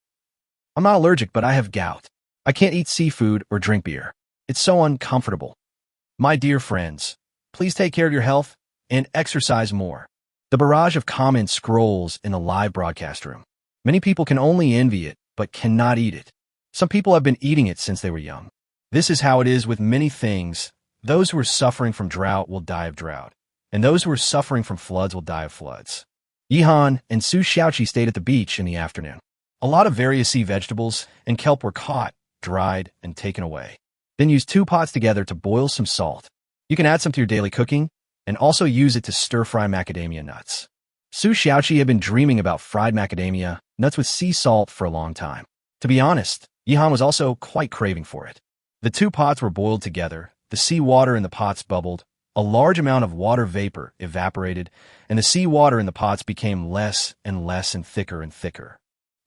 I'm not allergic, but I have gout. I can't eat seafood or drink beer. It's so uncomfortable. My dear friends, please take care of your health and exercise more. The barrage of comments scrolls in the live broadcast room. Many people can only envy it, but cannot eat it. Some people have been eating it since they were young. This is how it is with many things. Those who are suffering from drought will die of drought, and those who are suffering from floods will die of floods. Yihan and Su Xiaoqi stayed at the beach in the afternoon. A lot of various sea vegetables and kelp were caught, dried, and taken away. Then use 2 pots together to boil some salt. You can add some to your daily cooking, and also use it to stir-fry macadamia nuts. Su Xiaoqi had been dreaming about fried macadamia nuts with sea salt for a long time. To be honest, Yihan was also quite craving for it. The 2 pots were boiled together, the sea water in the pots bubbled, a large amount of water vapor evaporated, and the sea water in the pots became less and less and thicker.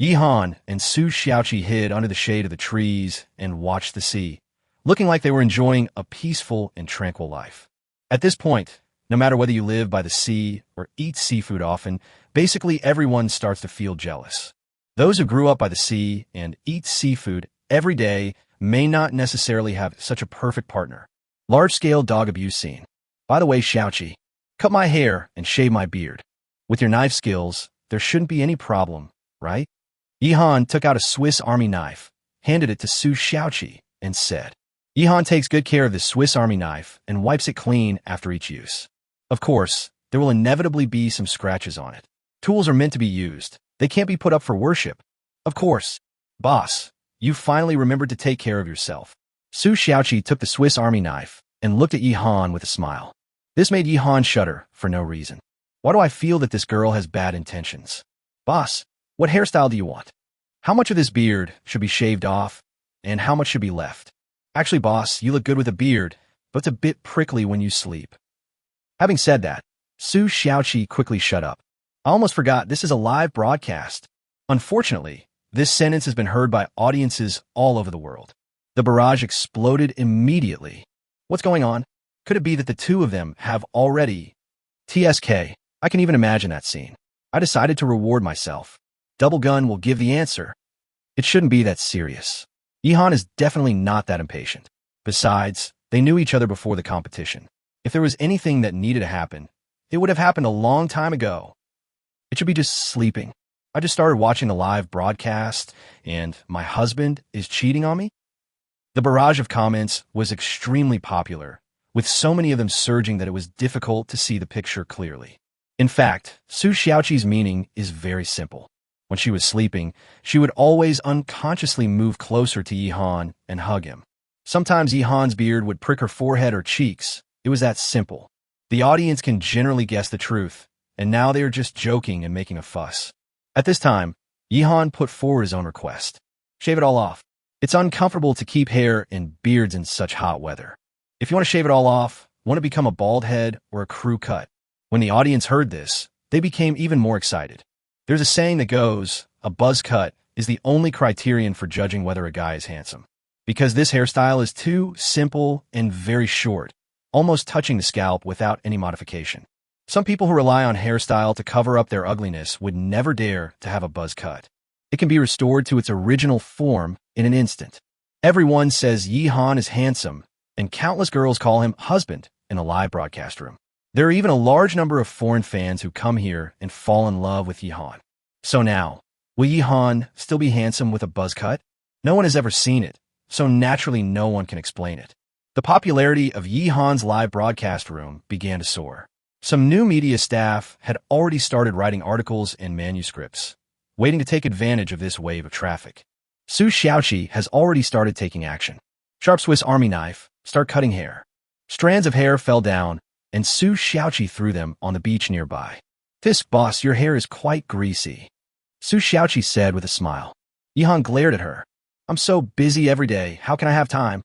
Yihan and Su Xiaoqi hid under the shade of the trees and watched the sea, looking like they were enjoying a peaceful and tranquil life. At this point, no matter whether you live by the sea or eat seafood often, basically everyone starts to feel jealous. Those who grew up by the sea and eat seafood every day may not necessarily have such a perfect partner. Large-scale dog abuse scene. By the way, Xiaoqi, cut my hair and shave my beard. With your knife skills, there shouldn't be any problem, right? Yihan took out a Swiss Army knife, handed it to Su Xiaoqi, and said, Yihan takes good care of the Swiss Army knife and wipes it clean after each use. Of course, there will inevitably be some scratches on it. Tools are meant to be used. They can't be put up for worship. Of course. Boss, you finally remembered to take care of yourself. Su Xiaoqi took the Swiss Army knife and looked at Yihan with a smile. This made Yihan shudder for no reason. Why do I feel that this girl has bad intentions? Boss, what hairstyle do you want? How much of this beard should be shaved off, and how much should be left? Actually, boss, you look good with a beard, but it's a bit prickly when you sleep. Having said that, Su Xiaoqi quickly shut up. I almost forgot this is a live broadcast. Unfortunately, this sentence has been heard by audiences all over the world. The barrage exploded immediately. What's going on? Could it be that the two of them have already... TSK, I can even imagine that scene. I decided to reward myself. Double gun will give the answer. It shouldn't be that serious. Yihan is definitely not that impatient. Besides, they knew each other before the competition. If there was anything that needed to happen, it would have happened a long time ago. It should be just sleeping. I just started watching the live broadcast, and my husband is cheating on me? The barrage of comments was extremely popular, with so many of them surging that it was difficult to see the picture clearly. In fact, Su Xiaoqi's meaning is very simple. When she was sleeping, she would always unconsciously move closer to Yihan and hug him. Sometimes Yihan's beard would prick her forehead or cheeks. It was that simple. The audience can generally guess the truth, and now they are just joking and making a fuss. At this time, Yihan put forward his own request. Shave it all off. It's uncomfortable to keep hair and beards in such hot weather. If you want to shave it all off, want to become a bald head or a crew cut? When the audience heard this, they became even more excited. There's a saying that goes, a buzz cut is the only criterion for judging whether a guy is handsome. Because this hairstyle is too simple and very short, almost touching the scalp without any modification. Some people who rely on hairstyle to cover up their ugliness would never dare to have a buzz cut. It can be restored to its original form in an instant. Everyone says Yihan is handsome, and countless girls call him husband in a live broadcast room. There are even a large number of foreign fans who come here and fall in love with Yihan. So now, will Yihan still be handsome with a buzz cut? No one has ever seen it, so naturally no one can explain it. The popularity of Yihan's live broadcast room began to soar. Some new media staff had already started writing articles and manuscripts, waiting to take advantage of this wave of traffic. Su Xiaoqi has already started taking action. Sharp Swiss Army knife, start cutting hair. Strands of hair fell down, and Su Xiaoqi threw them on the beach nearby. Tisk, boss, your hair is quite greasy, Su Xiaoqi said with a smile. Yihan glared at her. I'm so busy every day, how can I have time?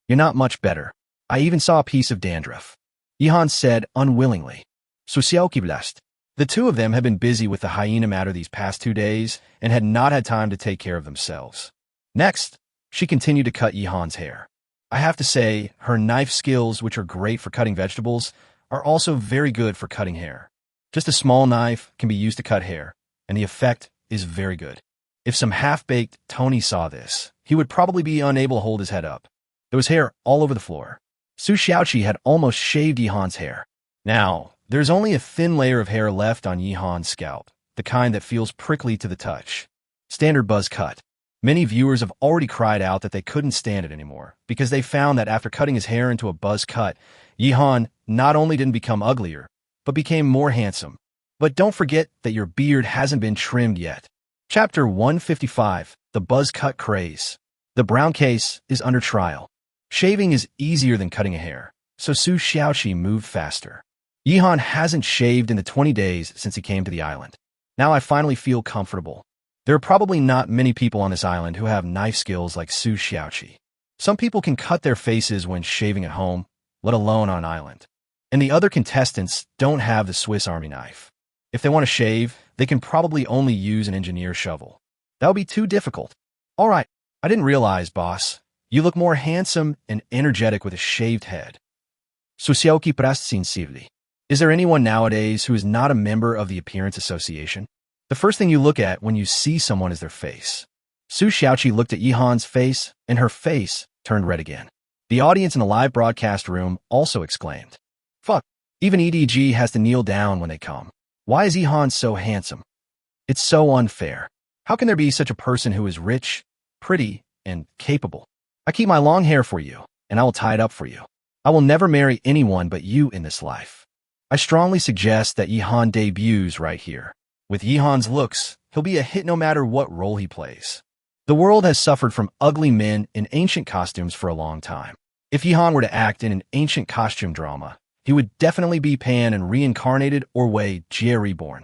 You're not much better. I even saw a piece of dandruff, Yihan said unwillingly. Su Xiaoqi blessed. The two of them had been busy with the hyena matter these past 2 days and had not had time to take care of themselves. Next, she continued to cut Yihan's hair. I have to say, her knife skills, which are great for cutting vegetables, are also very good for cutting hair. Just a small knife can be used to cut hair, and the effect is very good. If some half-baked Tony saw this, he would probably be unable to hold his head up. There was hair all over the floor. Su Xiaoqi had almost shaved Yihan's hair. Now, there's only a thin layer of hair left on Yihan's scalp, the kind that feels prickly to the touch. Standard buzz cut. Many viewers have already cried out that they couldn't stand it anymore because they found that after cutting his hair into a buzz cut, Yihan not only didn't become uglier, but became more handsome. But don't forget that your beard hasn't been trimmed yet. Chapter 155, The Buzz Cut Craze. The brown case is under trial. Shaving is easier than cutting a hair, so Su Xiaoqi moved faster. Yihan hasn't shaved in the 20 days since he came to the island. Now I finally feel comfortable. There are probably not many people on this island who have knife skills like Su Xiaoqi. Some people can cut their faces when shaving at home, let alone on an island. and the other contestants don't have the Swiss Army knife. If they want to shave, they can probably only use an engineer shovel. That would be too difficult. All right, I didn't realize, boss. You look more handsome and energetic with a shaved head. Susioki Prastsinsivli. Is there anyone nowadays who is not a member of the Appearance Association? The first thing you look at when you see someone is their face. Su Xiaoqi looked at Yihan's face, and her face turned red again. The audience in the live broadcast room also exclaimed, "Fuck, even EDG has to kneel down when they come. Why is Yihan so handsome? It's so unfair. How can there be such a person who is rich, pretty, and capable? I keep my long hair for you, and I will tie it up for you. I will never marry anyone but you in this life. I strongly suggest that Yihan debuts right here. With Yihan's looks, he'll be a hit no matter what role he plays." The world has suffered from ugly men in ancient costumes for a long time. If Yihan were to act in an ancient costume drama, he would definitely be Pan and reincarnated or Wei Jie reborn.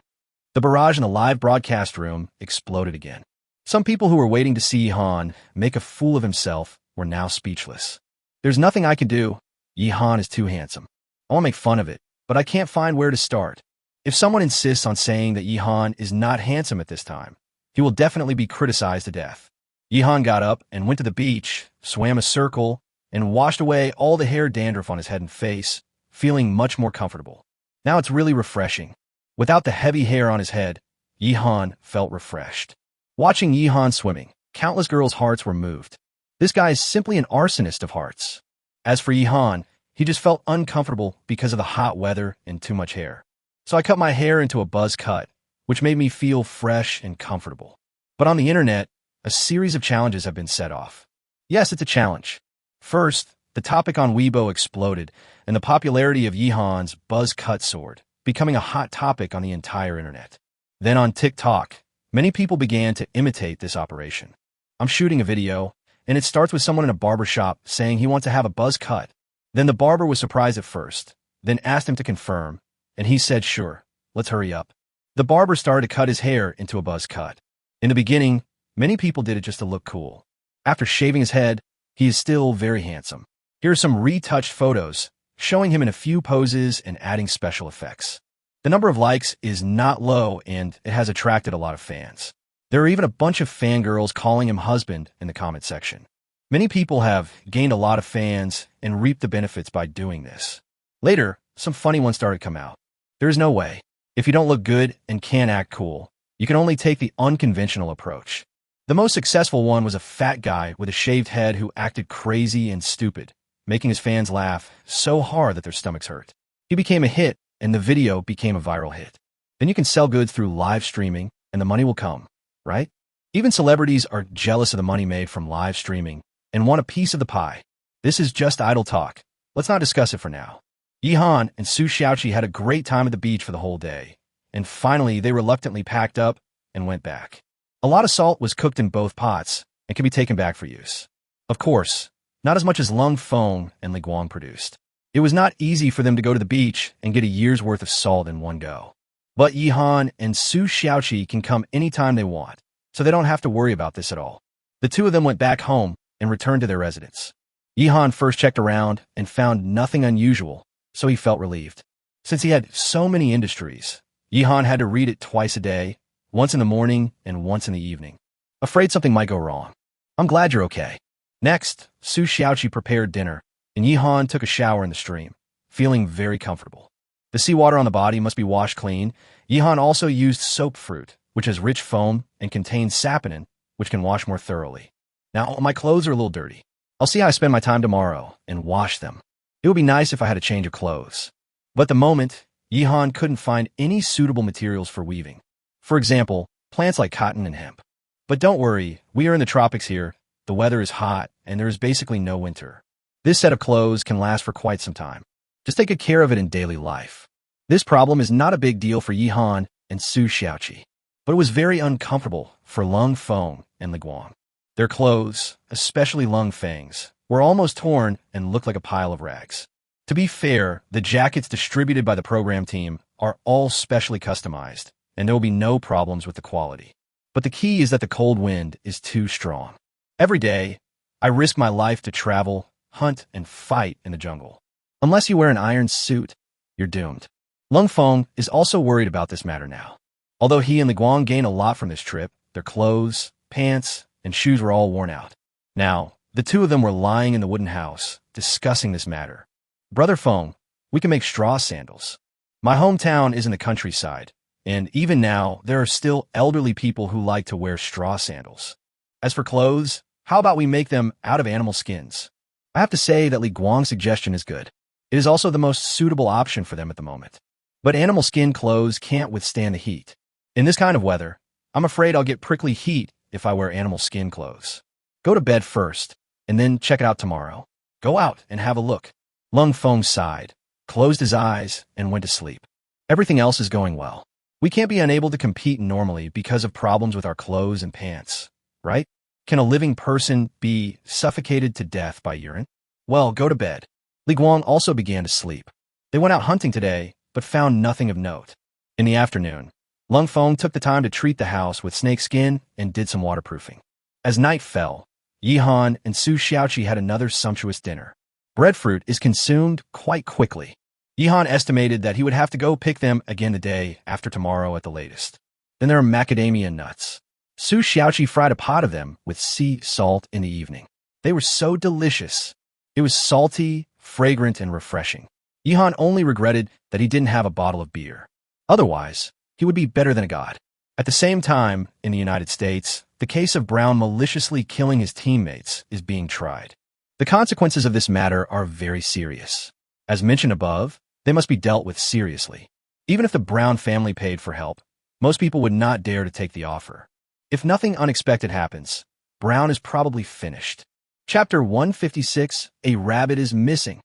The barrage in the live broadcast room exploded again. Some people who were waiting to see Yihan make a fool of himself were now speechless. There's nothing I can do. Yihan is too handsome. I want to make fun of it, but I can't find where to start. If someone insists on saying that Yihan is not handsome at this time, he will definitely be criticized to death. Yihan got up and went to the beach, swam a circle, and washed away all the hair dandruff on his head and face, feeling much more comfortable. Now it's really refreshing. Without the heavy hair on his head, Yihan felt refreshed. Watching Yihan swimming, countless girls' hearts were moved. This guy is simply an arsonist of hearts. As for Yihan, he just felt uncomfortable because of the hot weather and too much hair. So I cut my hair into a buzz cut, which made me feel fresh and comfortable. But on the internet, a series of challenges have been set off. Yes, it's a challenge. First, the topic on Weibo exploded, and the popularity of Yihan's buzz cut soared, becoming a hot topic on the entire internet. Then on TikTok, many people began to imitate this operation. I'm shooting a video, and it starts with someone in a barbershop saying he wants to have a buzz cut. Then the barber was surprised at first, then asked him to confirm, and he said, "Sure, let's hurry up." The barber started to cut his hair into a buzz cut. In the beginning, many people did it just to look cool. After shaving his head, he is still very handsome. Here are some retouched photos, showing him in a few poses and adding special effects. The number of likes is not low, and it has attracted a lot of fans. There are even a bunch of fangirls calling him husband in the comment section. Many people have gained a lot of fans and reaped the benefits by doing this. Later, some funny ones started to come out. There is no way. If you don't look good and can't act cool, you can only take the unconventional approach. The most successful one was a fat guy with a shaved head who acted crazy and stupid, making his fans laugh so hard that their stomachs hurt. He became a hit, and the video became a viral hit. Then you can sell goods through live streaming, and the money will come, right? Even celebrities are jealous of the money made from live streaming and want a piece of the pie. This is just idle talk. Let's not discuss it for now. Yihan and Su Xiaoqi had a great time at the beach for the whole day, and finally they reluctantly packed up and went back. A lot of salt was cooked in both pots and can be taken back for use. Of course, not as much as Lung Feng and Li Guang produced. It was not easy for them to go to the beach and get a year's worth of salt in one go. But Yihan and Su Xiaoqi can come anytime they want, so they don't have to worry about this at all. The two of them went back home and returned to their residence. Yihan first checked around and found nothing unusual, so he felt relieved. Since he had so many industries, Yihan had to read it twice a day, once in the morning and once in the evening. Afraid something might go wrong. I'm glad you're okay. Next, Su Xiaoqi prepared dinner, and Yihan took a shower in the stream, feeling very comfortable. The seawater on the body must be washed clean. Yihan also used soap fruit, which has rich foam and contains saponin, which can wash more thoroughly. Now, my clothes are a little dirty. I'll see how I spend my time tomorrow and wash them. It would be nice if I had a change of clothes. But at the moment, Yihan couldn't find any suitable materials for weaving. For example, plants like cotton and hemp. But don't worry, we are in the tropics here, the weather is hot, and there is basically no winter. This set of clothes can last for quite some time. Just take good care of it in daily life. This problem is not a big deal for Yihan and Su Xiaoqi, but it was very uncomfortable for Lung Feng and Li Guang. Their clothes, especially Lung Feng's, were almost torn and looked like a pile of rags. To be fair, the jackets distributed by the program team are all specially customized, and there will be no problems with the quality. But the key is that the cold wind is too strong. Every day, I risk my life to travel, hunt, and fight in the jungle. Unless you wear an iron suit, you're doomed. Lung Feng is also worried about this matter now. Although he and Li Guang gained a lot from this trip, their clothes, pants, and shoes were all worn out. Now, the two of them were lying in the wooden house, discussing this matter. Brother Feng, we can make straw sandals. My hometown is in the countryside, and even now, there are still elderly people who like to wear straw sandals. As for clothes, how about we make them out of animal skins? I have to say that Li Guang's suggestion is good. It is also the most suitable option for them at the moment. But animal skin clothes can't withstand the heat. In this kind of weather, I'm afraid I'll get prickly heat if I wear animal skin clothes. Go to bed first, and then check it out tomorrow. Go out and have a look. Lung Feng sighed, closed his eyes, and went to sleep. Everything else is going well. We can't be unable to compete normally because of problems with our clothes and pants, right? Can a living person be suffocated to death by urine? Well, go to bed. Li Guang also began to sleep. They went out hunting today, but found nothing of note. In the afternoon, Lung Feng took the time to treat the house with snake skin and did some waterproofing. As night fell, Yi Han and Su Xiaoqi had another sumptuous dinner. Breadfruit is consumed quite quickly. Yi Han estimated that he would have to go pick them again the day after tomorrow at the latest. Then there are macadamia nuts. Su Xiaoqi fried a pot of them with sea salt in the evening. They were so delicious. It was salty, fragrant, and refreshing. Yi Han only regretted that he didn't have a bottle of beer. Otherwise, he would be better than a god. At the same time, in the United States, the case of Brown maliciously killing his teammates is being tried. The consequences of this matter are very serious. As mentioned above, they must be dealt with seriously. Even if the Brown family paid for help, most people would not dare to take the offer. If nothing unexpected happens, Brown is probably finished. Chapter 156, A Rabbit is Missing.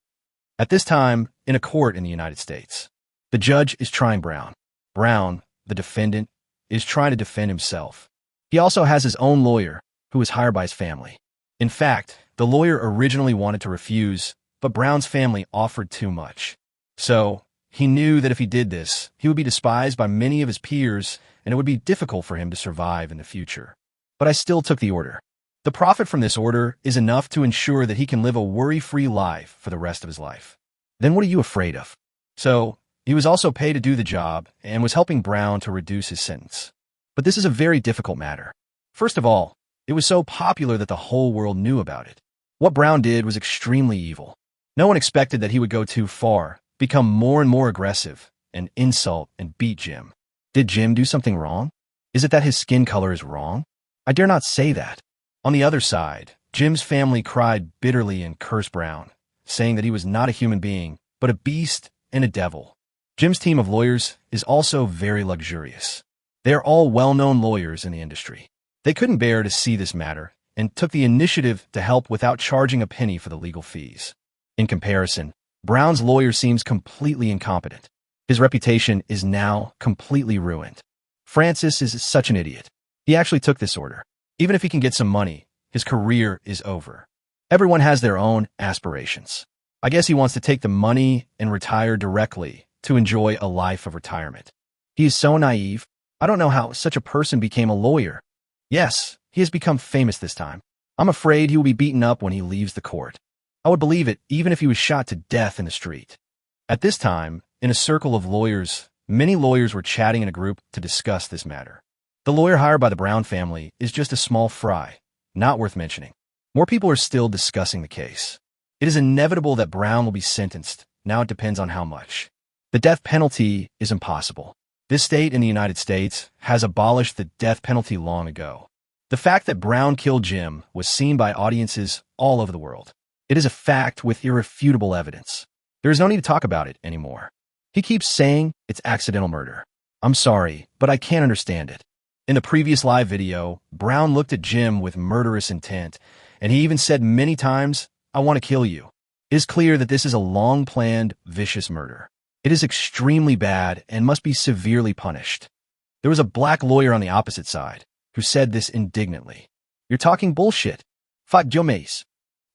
At this time, in a court in the United States, the judge is trying Brown. Brown, the defendant, is trying to defend himself. He also has his own lawyer, who was hired by his family. In fact, the lawyer originally wanted to refuse, but Brown's family offered too much. So, he knew that if he did this, he would be despised by many of his peers, and it would be difficult for him to survive in the future. But I still took the order. The profit from this order is enough to ensure that he can live a worry-free life for the rest of his life. Then what are you afraid of? So, he was also paid to do the job and was helping Brown to reduce his sentence. But this is a very difficult matter. First of all, it was so popular that the whole world knew about it. What Brown did was extremely evil. No one expected that he would go too far, become more and more aggressive, and insult and beat Jim. Did Jim do something wrong? Is it that his skin color is wrong? I dare not say that. On the other side, Jim's family cried bitterly and cursed Brown, saying that he was not a human being, but a beast and a devil. Jim's team of lawyers is also very luxurious. They are all well-known lawyers in the industry. They couldn't bear to see this matter and took the initiative to help without charging a penny for the legal fees. In comparison, Brown's lawyer seems completely incompetent. His reputation is now completely ruined. Francis is such an idiot. He actually took this order. Even if he can get some money, his career is over. Everyone has their own aspirations. I guess he wants to take the money and retire directly to enjoy a life of retirement. He is so naive. I don't know how such a person became a lawyer. Yes, he has become famous this time. I'm afraid he will be beaten up when he leaves the court. I would believe it even if he was shot to death in the street. At this time, in a circle of lawyers, many lawyers were chatting in a group to discuss this matter. The lawyer hired by the Brown family is just a small fry, not worth mentioning. More people are still discussing the case. It is inevitable that Brown will be sentenced. Now it depends on how much. The death penalty is impossible. This state in the United States has abolished the death penalty long ago. The fact that Brown killed Jim was seen by audiences all over the world. It is a fact with irrefutable evidence. There is no need to talk about it anymore. He keeps saying it's accidental murder. I'm sorry, but I can't understand it. In the previous live video, Brown looked at Jim with murderous intent, and he even said many times, "I want to kill you." It is clear that this is a long-planned, vicious murder. It is extremely bad and must be severely punished. There was a black lawyer on the opposite side who said this indignantly. "You're talking bullshit. Fuck Jomes."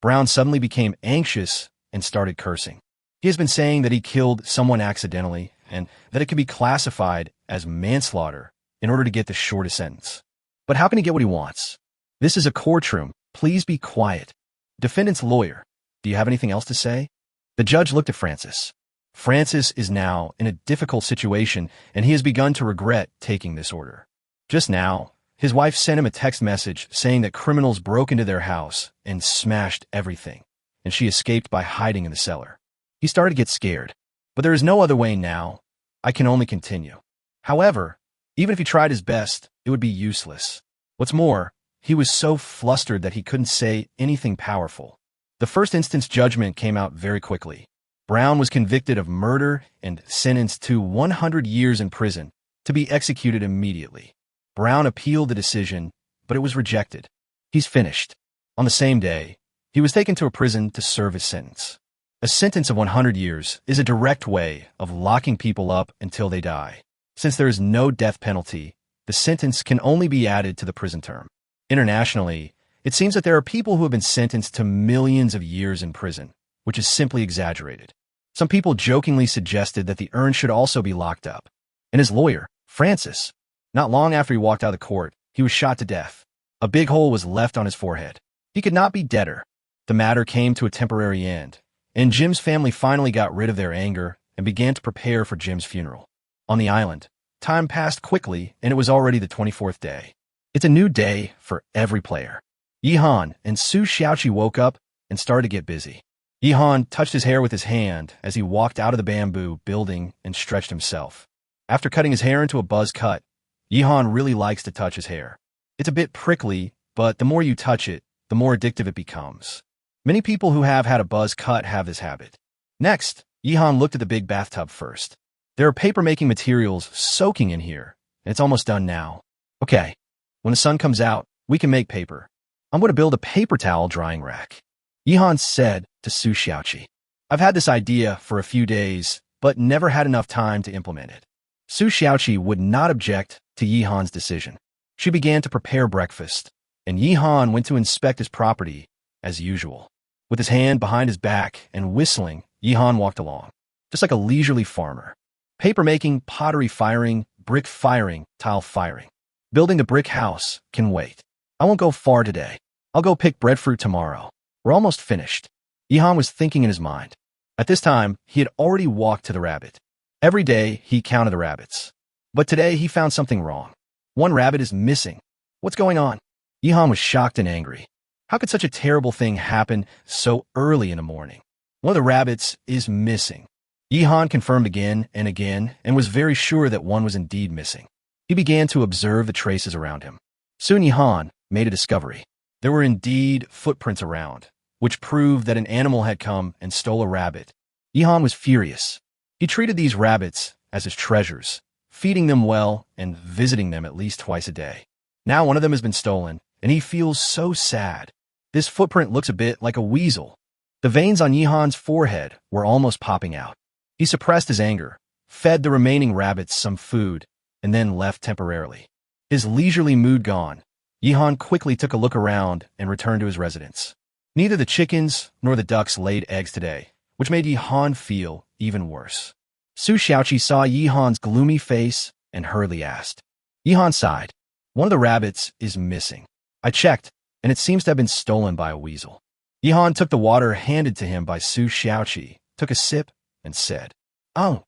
Brown suddenly became anxious and started cursing. He has been saying that he killed someone accidentally and that it could be classified as manslaughter in order to get the shortest sentence. But how can he get what he wants? This is a courtroom. Please be quiet. Defendant's lawyer, do you have anything else to say? The judge looked at Francis. Francis is now in a difficult situation, and he has begun to regret taking this order. Just now, his wife sent him a text message saying that criminals broke into their house and smashed everything, and she escaped by hiding in the cellar. He started to get scared, but there is no other way now. I can only continue. However, even if he tried his best, it would be useless. What's more, he was so flustered that he couldn't say anything powerful. The first instance judgment came out very quickly. Brown was convicted of murder and sentenced to 100 years in prison to be executed immediately. Brown appealed the decision, but it was rejected. He's finished. On the same day, he was taken to a prison to serve his sentence. A sentence of 100 years is a direct way of locking people up until they die. Since there is no death penalty, the sentence can only be added to the prison term. Internationally, it seems that there are people who have been sentenced to millions of years in prison, which is simply exaggerated. Some people jokingly suggested that the urn should also be locked up. And his lawyer, Francis, not long after he walked out of the court, he was shot to death. A big hole was left on his forehead. He could not be deader. The matter came to a temporary end, and Jim's family finally got rid of their anger and began to prepare for Jim's funeral. On the island, time passed quickly, and it was already the 24th day. It's a new day for every player. Yihan and Su Xiaoqi woke up and started to get busy. Yihan touched his hair with his hand as he walked out of the bamboo building and stretched himself. After cutting his hair into a buzz cut, Yihan really likes to touch his hair. It's a bit prickly, but the more you touch it, the more addictive it becomes. Many people who have had a buzz cut have this habit. Next, Yihan looked at the big bathtub first. There are paper-making materials soaking in here, and it's almost done now. Okay, when the sun comes out, we can make paper. I'm going to build a paper towel drying rack. Yihan said to Su Xiaoqi. I've had this idea for a few days, but never had enough time to implement it. Su Xiaoqi would not object to Yihan's decision. She began to prepare breakfast, and Yihan went to inspect his property as usual. With his hand behind his back and whistling, Yihan walked along, just like a leisurely farmer. Paper making, pottery firing, brick firing, tile firing. Building the brick house can wait. I won't go far today. I'll go pick breadfruit tomorrow. We're almost finished. Yihan was thinking in his mind. At this time, he had already walked to the rabbit. Every day, he counted the rabbits. But today, he found something wrong. One rabbit is missing. What's going on? Yihan was shocked and angry. How could such a terrible thing happen so early in the morning? One of the rabbits is missing. Yihan confirmed again and was very sure that one was indeed missing. He began to observe the traces around him. Soon Yihan made a discovery. There were indeed footprints around, which proved that an animal had come and stole a rabbit. Yihan was furious. He treated these rabbits as his treasures, feeding them well and visiting them at least twice a day. Now one of them has been stolen, and he feels so sad. This footprint looks a bit like a weasel. The veins on Yihan's forehead were almost popping out. He suppressed his anger, fed the remaining rabbits some food, and then left temporarily. His leisurely mood gone, Yihan quickly took a look around and returned to his residence. Neither the chickens nor the ducks laid eggs today, which made Yihan feel even worse. Su Xiaoqi saw Yihan's gloomy face and hurriedly asked. Yihan sighed. One of the rabbits is missing. I checked, and it seems to have been stolen by a weasel. Yihan took the water handed to him by Su Xiaoqi, took a sip, and said, Oh.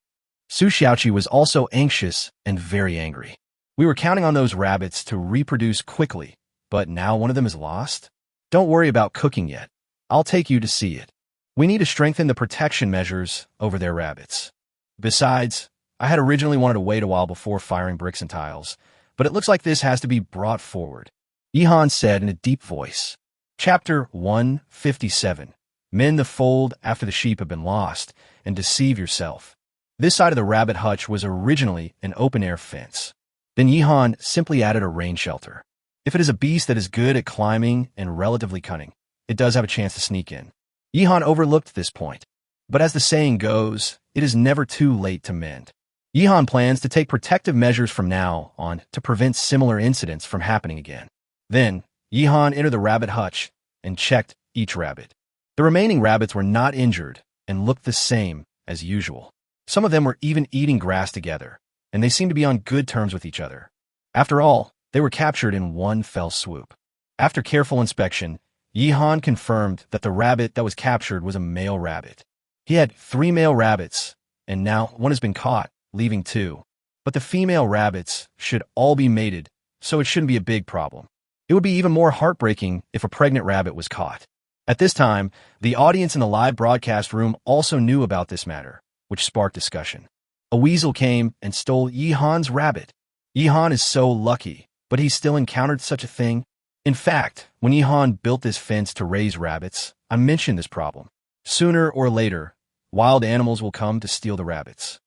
Su Xiaoqi was also anxious and very angry. We were counting on those rabbits to reproduce quickly, but now one of them is lost? Don't worry about cooking yet. I'll take you to see it. We need to strengthen the protection measures over their rabbits. Besides, I had originally wanted to wait a while before firing bricks and tiles, but it looks like this has to be brought forward. Yihan said in a deep voice. Chapter 157. Mend the fold after the sheep have been lost, and deceive yourself. This side of the rabbit hutch was originally an open-air fence. Then Yihan simply added a rain shelter. If it is a beast that is good at climbing and relatively cunning, it does have a chance to sneak in. Yihan overlooked this point. But as the saying goes, it is never too late to mend. Yihan plans to take protective measures from now on to prevent similar incidents from happening again. Then, Yihan entered the rabbit hutch and checked each rabbit. The remaining rabbits were not injured and looked the same as usual. Some of them were even eating grass together, and they seemed to be on good terms with each other. After all, they were captured in one fell swoop. After careful inspection, Yihan confirmed that the rabbit that was captured was a male rabbit. He had 3 male rabbits and now one has been caught, leaving two. But the female rabbits should all be mated, so it shouldn't be a big problem. It would be even more heartbreaking if a pregnant rabbit was caught. At this time, the audience in the live broadcast room also knew about this matter, which sparked discussion. A weasel came and stole Yihan's rabbit. Yihan is so lucky, but he still encountered such a thing. In fact, when Yihan built this fence to raise rabbits, I mentioned this problem. Sooner or later, wild animals will come to steal the rabbits.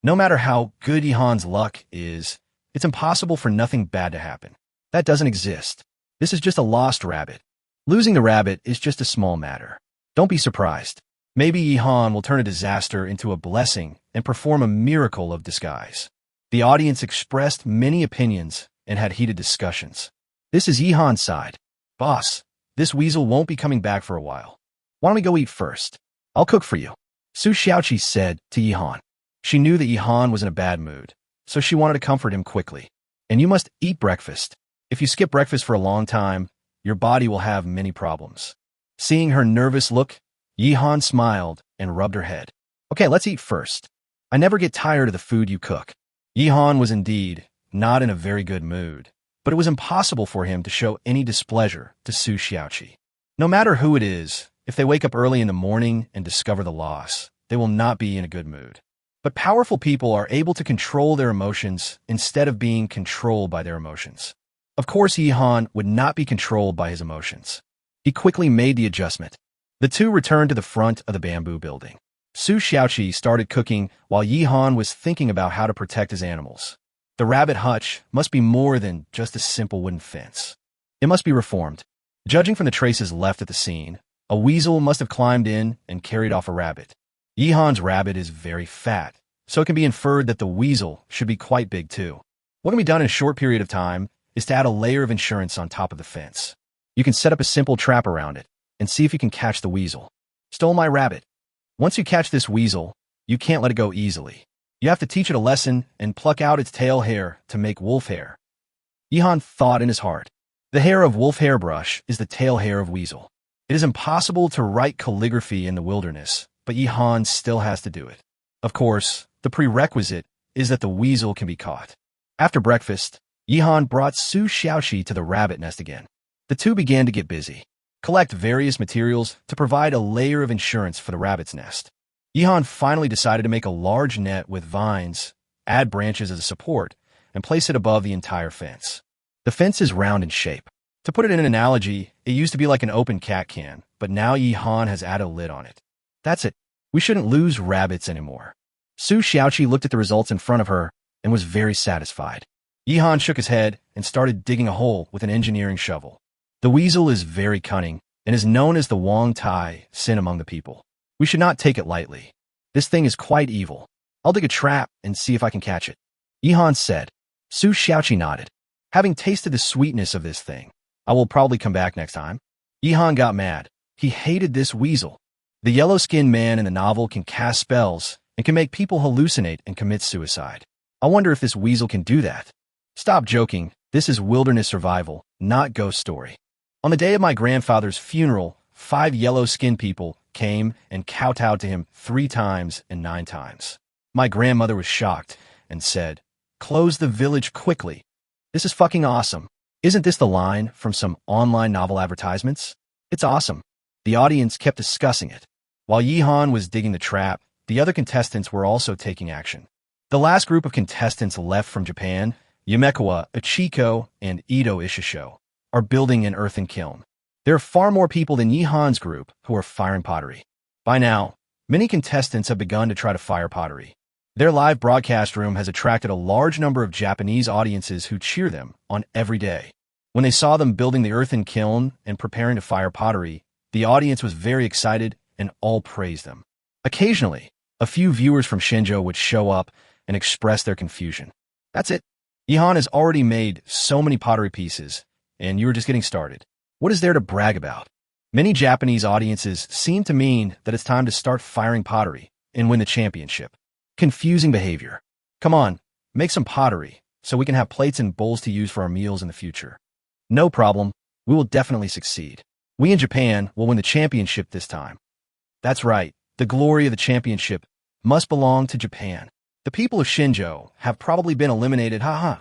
No matter how good Yihan's luck is, it's impossible for nothing bad to happen. That doesn't exist. This is just a lost rabbit. Losing the rabbit is just a small matter. Don't be surprised. Maybe Yihan will turn a disaster into a blessing and perform a miracle of disguise. The audience expressed many opinions and had heated discussions. This is Yihan's side. Boss, this weasel won't be coming back for a while. Why don't we go eat first? I'll cook for you, Su Xiaoqi said to Yihan. She knew that Yihan was in a bad mood, so she wanted to comfort him quickly. And you must eat breakfast. If you skip breakfast for a long time, your body will have many problems. Seeing her nervous look, Yihan smiled and rubbed her head. Okay, let's eat first. I never get tired of the food you cook. Yihan was indeed not in a very good mood, but it was impossible for him to show any displeasure to Su Xiaoqi. No matter who it is, if they wake up early in the morning and discover the loss, they will not be in a good mood. But powerful people are able to control their emotions instead of being controlled by their emotions. Of course, Yihan would not be controlled by his emotions. He quickly made the adjustment. The two returned to the front of the bamboo building. Su Xiaoqi started cooking while Yihan was thinking about how to protect his animals. The rabbit hutch must be more than just a simple wooden fence. It must be reformed. Judging from the traces left at the scene, a weasel must have climbed in and carried off a rabbit. Yihan's rabbit is very fat, so it can be inferred that the weasel should be quite big too. What can be done in a short period of time is to add a layer of insurance on top of the fence. You can set up a simple trap around it and see if you can catch the weasel. Stole my rabbit. Once you catch this weasel, you can't let it go easily. You have to teach it a lesson and pluck out its tail hair to make wolf hair. Yihan thought in his heart. The hair of wolf hairbrush is the tail hair of weasel. It is impossible to write calligraphy in the wilderness, but Yihan still has to do it. Of course, the prerequisite is that the weasel can be caught. After breakfast, Yihan brought Su Xiaoqi to the rabbit nest again. The two began to get busy, collect various materials to provide a layer of insurance for the rabbit's nest. Yihan finally decided to make a large net with vines, add branches as a support, and place it above the entire fence. The fence is round in shape. To put it in an analogy, it used to be like an open cat can, but now Yihan has added a lid on it. That's it. We shouldn't lose rabbits anymore. Su Xiaoqi looked at the results in front of her and was very satisfied. Yihan shook his head and started digging a hole with an engineering shovel. The weasel is very cunning and is known as the Wong Tai sin among the people. We should not take it lightly. This thing is quite evil. I'll dig a trap and see if I can catch it. Yihan said. Su Xiaoqi nodded. Having tasted the sweetness of this thing, I will probably come back next time. Yihan got mad. He hated this weasel. The yellow-skinned man in the novel can cast spells and can make people hallucinate and commit suicide. I wonder if this weasel can do that. Stop joking. This is wilderness survival, not ghost story. On the day of my grandfather's funeral, 5 yellow-skinned people came and kowtowed to him 3 times and 9 times. My grandmother was shocked and said, "Close the village quickly. This is fucking awesome. Isn't this the line from some online novel advertisements? It's awesome." The audience kept discussing it. While Yihan was digging the trap, the other contestants were also taking action. The last group of contestants left from Japan, Yamekawa, Ichiko, and Ito Ishisho, are building an earthen kiln. There are far more people than Yihan's group who are firing pottery. By now, many contestants have begun to try to fire pottery. Their live broadcast room has attracted a large number of Japanese audiences who cheer them on every day. When they saw them building the earthen kiln and preparing to fire pottery, the audience was very excited and all praised them. Occasionally, a few viewers from Shenzhou would show up and express their confusion. That's it. Yihan has already made so many pottery pieces, and you are just getting started. What is there to brag about? Many Japanese audiences seem to mean that it's time to start firing pottery and win the championship. Confusing behavior. Come on, make some pottery so we can have plates and bowls to use for our meals in the future. No problem. We will definitely succeed. We in Japan will win the championship this time. That's right. The glory of the championship must belong to Japan. The people of Shinjo have probably been eliminated, haha.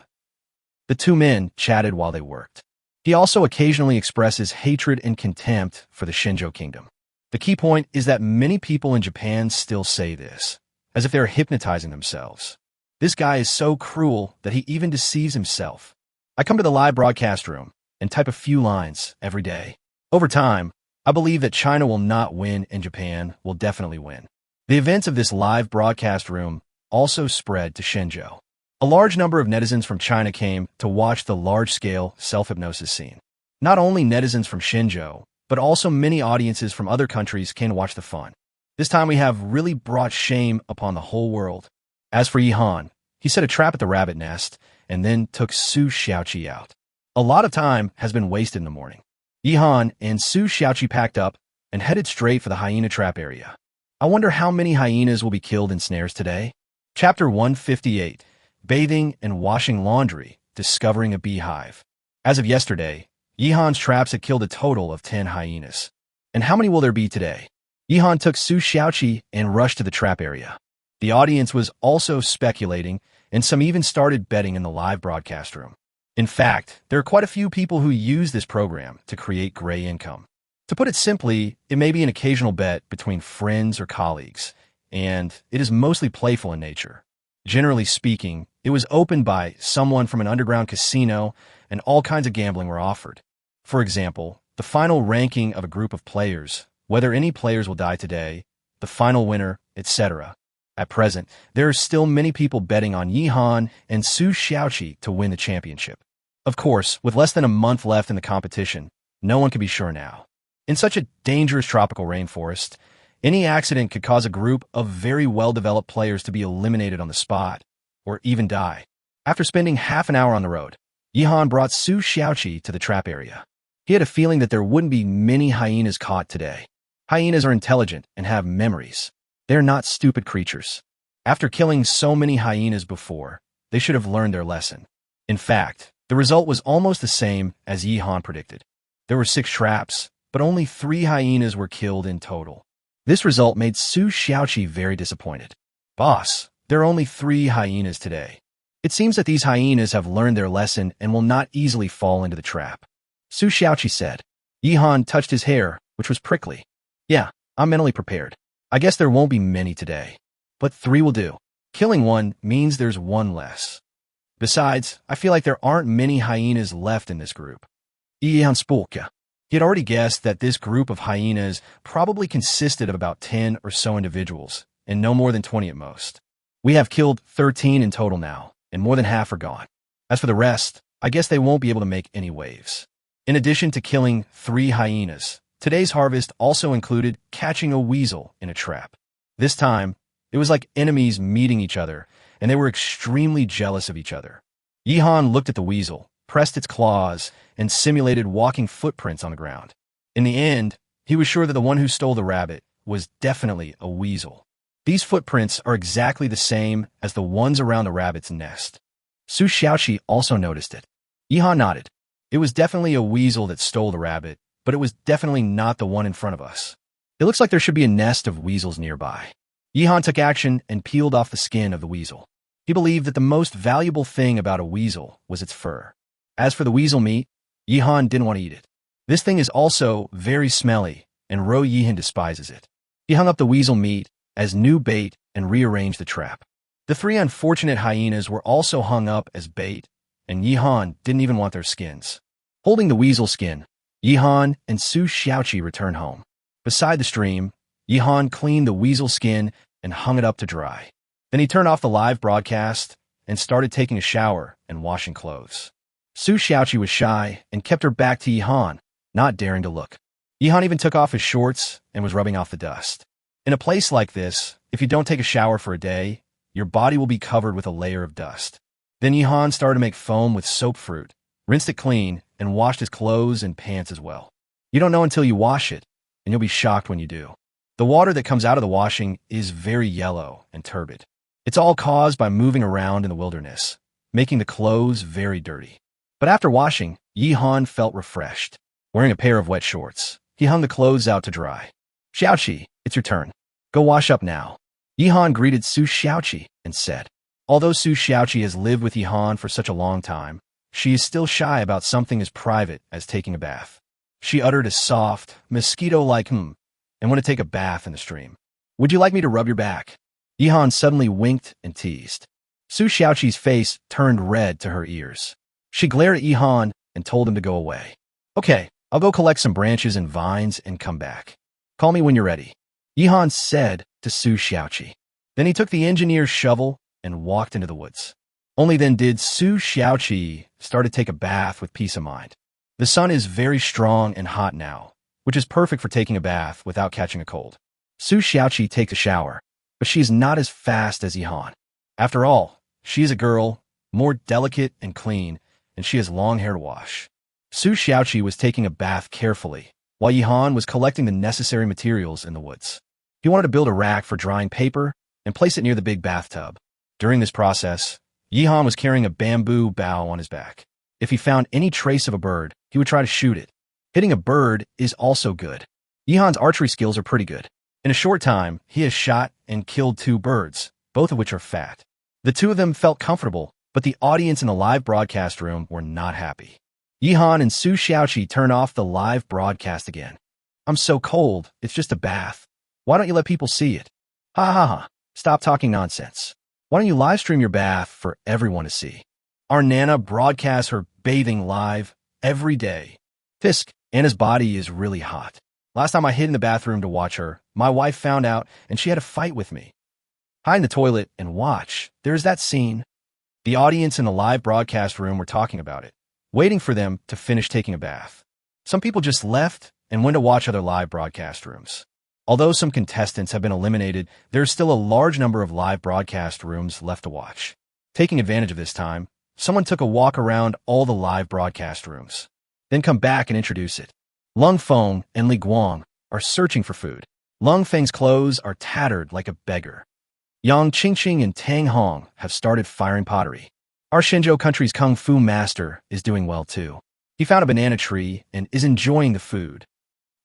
The two men chatted while they worked. He also occasionally expresses hatred and contempt for the Shinjo kingdom. The key point is that many people in Japan still say this, as if they're hypnotizing themselves. This guy is so cruel that he even deceives himself. I come to the live broadcast room and type a few lines every day. Over time, I believe that China will not win and Japan will definitely win. The events of this live broadcast room also spread to Shenzhou. A large number of netizens from China came to watch the large-scale self-hypnosis scene. Not only netizens from Shenzhou, but also many audiences from other countries came to watch the fun. This time we have really brought shame upon the whole world. As for Yihan, he set a trap at the rabbit nest and then took Su Xiaoqi out. A lot of time has been wasted in the morning. Yihan and Su Xiaoqi packed up and headed straight for the hyena trap area. I wonder how many hyenas will be killed in snares today? Chapter 158, Bathing and Washing Laundry, Discovering a Beehive. As of yesterday, Yihan's traps had killed a total of 10 hyenas. And how many will there be today? Yihan took Su Xiaoqi and rushed to the trap area. The audience was also speculating, and some even started betting in the live broadcast room. In fact, there are quite a few people who use this program to create gray income. To put it simply, it may be an occasional bet between friends or colleagues, and it is mostly playful in nature. Generally speaking, it was opened by someone from an underground casino, and all kinds of gambling were offered. For example, the final ranking of a group of players, whether any players will die today, the final winner, etc. At present, there are still many people betting on Yihan and Su Xiaoqi to win the championship. Of course, with less than a month left in the competition, no one can be sure now. In such a dangerous tropical rainforest, any accident could cause a group of very well-developed players to be eliminated on the spot, or even die. After spending half an hour on the road, Yihan brought Su Xiaoqi to the trap area. He had a feeling that there wouldn't be many hyenas caught today. Hyenas are intelligent and have memories. They're not stupid creatures. After killing so many hyenas before, they should have learned their lesson. In fact, the result was almost the same as Yihan predicted. There were 6 traps, but only 3 hyenas were killed in total. This result made Su Xiaoqi very disappointed. Boss, there are only 3 hyenas today. It seems that these hyenas have learned their lesson and will not easily fall into the trap. Su Xiaoqi said. Yihan touched his hair, which was prickly. Yeah, I'm mentally prepared. I guess there won't be many today, but 3 will do. Killing one means there's 1 less. Besides, I feel like there aren't many hyenas left in this group. Yihan spoke. He had already guessed that this group of hyenas probably consisted of about 10 or so individuals, and no more than 20 at most. We have killed 13 in total now, and more than half are gone. As for the rest, I guess they won't be able to make any waves. In addition to killing 3 hyenas, today's harvest also included catching a weasel in a trap. This time, it was like enemies meeting each other, and they were extremely jealous of each other. Yihan looked at the weasel, pressed its claws, and simulated walking footprints on the ground. In the end, he was sure that the one who stole the rabbit was definitely a weasel. These footprints are exactly the same as the ones around the rabbit's nest. Su Xiaoqi also noticed it. Yihan nodded. It was definitely a weasel that stole the rabbit, but it was definitely not the one in front of us. It looks like there should be a nest of weasels nearby. Yihan took action and peeled off the skin of the weasel. He believed that the most valuable thing about a weasel was its fur. As for the weasel meat, Yihan didn't want to eat it. This thing is also very smelly, and Ro Yihan despises it. He hung up the weasel meat as new bait and rearranged the trap. The 3 unfortunate hyenas were also hung up as bait, and Yihan didn't even want their skins. Holding the weasel skin, Yihan and Su Xiaoqi returned home. Beside the stream, Yihan cleaned the weasel skin and hung it up to dry. Then he turned off the live broadcast and started taking a shower and washing clothes. Su Xiaoqi was shy and kept her back to Yihan, not daring to look. Yihan even took off his shorts and was rubbing off the dust. In a place like this, if you don't take a shower for a day, your body will be covered with a layer of dust. Then Yihan started to make foam with soap fruit, rinsed it clean, and washed his clothes and pants as well. You don't know until you wash it, and you'll be shocked when you do. The water that comes out of the washing is very yellow and turbid. It's all caused by moving around in the wilderness, making the clothes very dirty. But after washing, Yihan felt refreshed. Wearing a pair of wet shorts, he hung the clothes out to dry. Xiaoqi, it's your turn. Go wash up now. Yihan greeted Su Xiaoqi and said, although Su Xiaoqi has lived with Yihan for such a long time, she is still shy about something as private as taking a bath. She uttered a soft, mosquito-like and went to take a bath in the stream. Would you like me to rub your back? Yihan suddenly winked and teased. Su Xiaoqi's face turned red to her ears. She glared at Yihan and told him to go away. Okay, I'll go collect some branches and vines and come back. Call me when you're ready, Yihan said to Su Xiaoqi. Then he took the engineer's shovel and walked into the woods. Only then did Su Xiaoqi start to take a bath with peace of mind. The sun is very strong and hot now, which is perfect for taking a bath without catching a cold. Su Xiaoqi takes a shower, but she is not as fast as Yihan. After all, she is a girl, more delicate and clean, and she has long hair to wash. Su Xiaoqi was taking a bath carefully, while Yihan was collecting the necessary materials in the woods. He wanted to build a rack for drying paper and place it near the big bathtub. During this process, Yihan was carrying a bamboo bough on his back. If he found any trace of a bird, he would try to shoot it. Hitting a bird is also good. Yihan's archery skills are pretty good. In a short time, he has shot and killed 2 birds, both of which are fat. The 2 of them felt comfortable, but the audience in the live broadcast room were not happy. Yihan and Su Xiaoqi turned off the live broadcast again. I'm so cold, it's just a bath. Why don't you let people see it? Ha ha ha, stop talking nonsense. Why don't you live stream your bath for everyone to see? Our Nana broadcasts her bathing live every day. Fisk, Anna's body is really hot. Last time I hid in the bathroom to watch her, my wife found out and she had a fight with me. Hide in the toilet and watch. There's that scene. The audience in the live broadcast room were talking about it, waiting for them to finish taking a bath. Some people just left and went to watch other live broadcast rooms. Although some contestants have been eliminated, there's still a large number of live broadcast rooms left to watch. Taking advantage of this time, someone took a walk around all the live broadcast rooms, then come back and introduce it. Lung Feng and Li Guang are searching for food. Lung Feng's clothes are tattered like a beggar. Yang Qingqing and Tang Hong have started firing pottery. Our Shenzhou country's kung fu master is doing well too. He found a banana tree and is enjoying the food.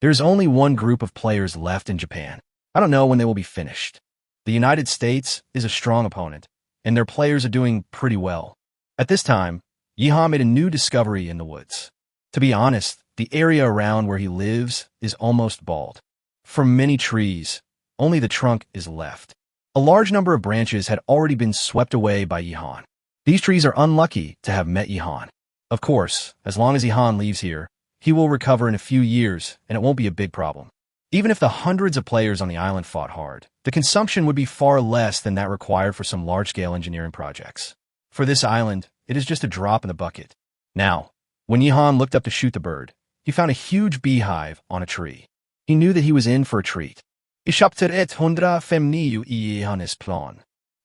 There's only one group of players left in Japan. I don't know when they will be finished. The United States is a strong opponent, and their players are doing pretty well. At this time, Yihan made a new discovery in the woods. To be honest, the area around where he lives is almost bald. From many trees, only the trunk is left. A large number of branches had already been swept away by Yihan. These trees are unlucky to have met Yihan. Of course, as long as Yihan leaves here, he will recover in a few years, and it won't be a big problem. Even if the hundreds of players on the island fought hard, the consumption would be far less than that required for some large-scale engineering projects. For this island, it is just a drop in the bucket. Now, when Yihan looked up to shoot the bird, he found a huge beehive on a tree. He knew that he was in for a treat.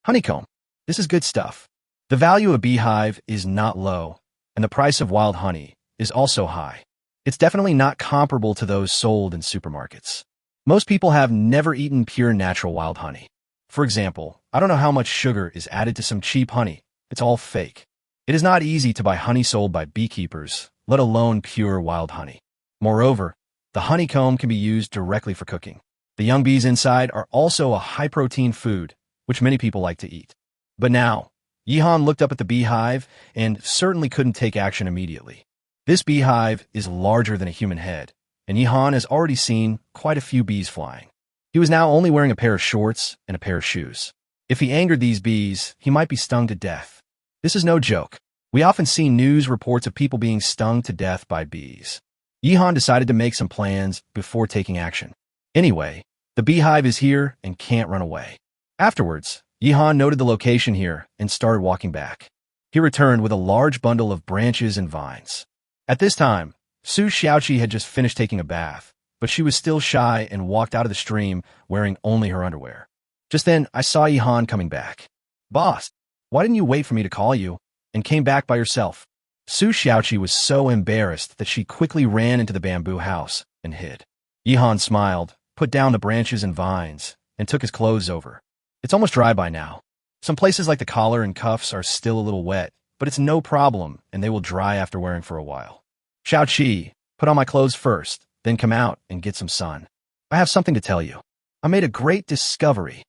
Honeycomb. This is good stuff. The value of a beehive is not low, and the price of wild honey is also high. It's definitely not comparable to those sold in supermarkets. Most people have never eaten pure natural wild honey. For example, I don't know how much sugar is added to some cheap honey. It's all fake. It is not easy to buy honey sold by beekeepers, let alone pure wild honey. Moreover, the honeycomb can be used directly for cooking. The young bees inside are also a high-protein food, which many people like to eat. But now, Yihan looked up at the beehive and certainly couldn't take action immediately. This beehive is larger than a human head, and Yihan has already seen quite a few bees flying. He was now only wearing a pair of shorts and a pair of shoes. If he angered these bees, he might be stung to death. This is no joke. We often see news reports of people being stung to death by bees. Yihan decided to make some plans before taking action. Anyway, the beehive is here and can't run away. Afterwards, Yihan noted the location here and started walking back. He returned with a large bundle of branches and vines. At this time, Su Xiaoqi had just finished taking a bath, but she was still shy and walked out of the stream wearing only her underwear. Just then, I saw Yihan coming back. Boss, why didn't you wait for me to call you and came back by yourself? Su Xiaoqi was so embarrassed that she quickly ran into the bamboo house and hid. Yihan smiled, put down the branches and vines, and took his clothes over. It's almost dry by now. Some places like the collar and cuffs are still a little wet, but it's no problem, and they will dry after wearing for a while. Xiaoqi, put on my clothes first, then come out and get some sun. I have something to tell you. I made a great discovery.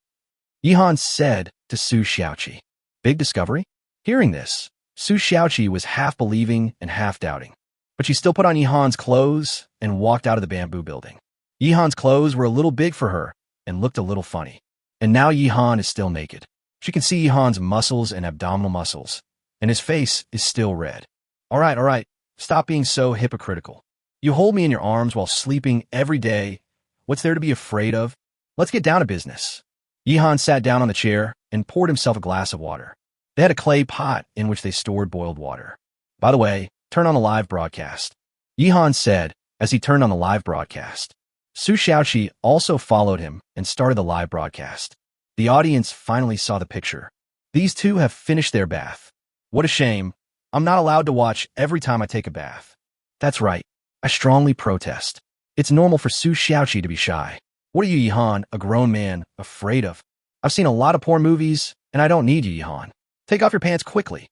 Yihan said to Su Xiaoqi. Big discovery? Hearing this, Su Xiaoqi was half believing and half doubting. But she still put on Yihan's clothes and walked out of the bamboo building. Yihan's clothes were a little big for her and looked a little funny. And now Yihan is still naked. She can see Yihan's muscles and abdominal muscles, and his face is still red. All right, stop being so hypocritical. You hold me in your arms while sleeping every day. What's there to be afraid of? Let's get down to business. Yihan sat down on the chair and poured himself a glass of water. They had a clay pot in which they stored boiled water. By the way, turn on the live broadcast. Yihan said as he turned on the live broadcast. Su Xiaoqi also followed him and started the live broadcast. The audience finally saw the picture. These two have finished their bath. What a shame. I'm not allowed to watch every time I take a bath. That's right. I strongly protest. It's normal for Su Xiaoqi to be shy. What are you, Yihan, a grown man, afraid of? I've seen a lot of porn movies, and I don't need you, Yihan. Take off your pants quickly.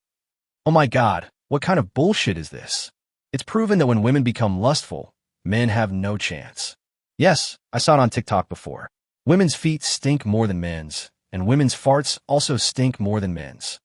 Oh my God, what kind of bullshit is this? It's proven that when women become lustful, men have no chance. Yes, I saw it on TikTok before. Women's feet stink more than men's, and women's farts also stink more than men's.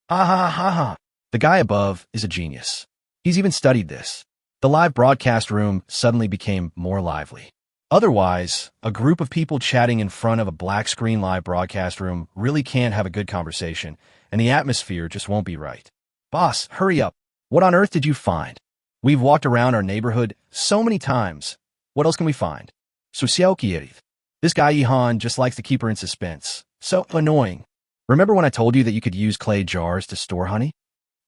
Ha ha ha ha. The guy above is a genius. He's even studied this. The live broadcast room suddenly became more lively. Otherwise, a group of people chatting in front of a black screen live broadcast room really can't have a good conversation, and the atmosphere just won't be right. Boss, hurry up. What on earth did you find? We've walked around our neighborhood so many times. What else can we find? This guy Yihan just likes to keep her in suspense. So annoying. Remember when I told you that you could use clay jars to store honey?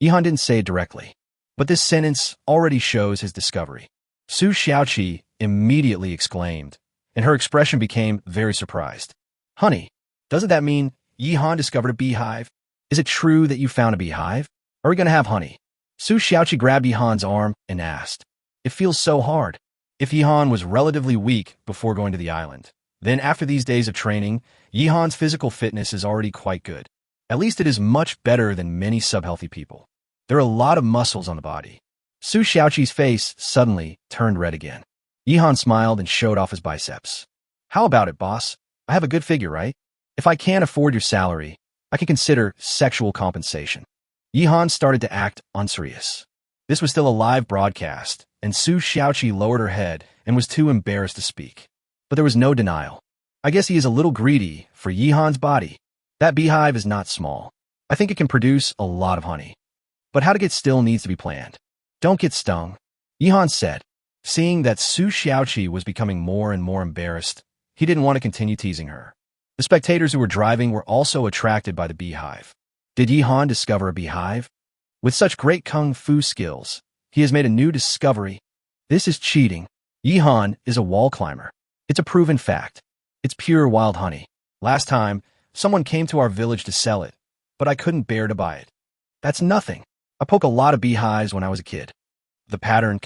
Yihan didn't say it directly, but this sentence already shows his discovery. Su Xiaoqi immediately exclaimed, and her expression became very surprised. Honey, doesn't that mean Yihan discovered a beehive? Is it true that you found a beehive? Are we going to have honey? Su Xiaoqi grabbed Yihan's arm and asked. It feels so hard. If Yihan was relatively weak before going to the island, then after these days of training, Yihan's physical fitness is already quite good. At least it is much better than many subhealthy people. There are a lot of muscles on the body. Su Xiaoqi's face suddenly turned red again. Yihan smiled and showed off his biceps. How about it, boss? I have a good figure, right? If I can't afford your salary, I can consider sexual compensation. Yihan started to act unserious. This was still a live broadcast, and Su Xiaoqi lowered her head and was too embarrassed to speak. But there was no denial. I guess he is a little greedy for Yihan's body. That beehive is not small. I think it can produce a lot of honey. But how to get still needs to be planned. Don't get stung, Yihan said. Seeing that Su Xiaoqi was becoming more and more embarrassed, he didn't want to continue teasing her. The spectators who were driving were also attracted by the beehive. Did Yihan discover a beehive? With such great kung fu skills, he has made a new discovery. This is cheating. Yihan is a wall climber. It's a proven fact. It's pure wild honey. Last time, someone came to our village to sell it, but I couldn't bear to buy it. That's nothing. I poke a lot of beehives when I was a kid. Can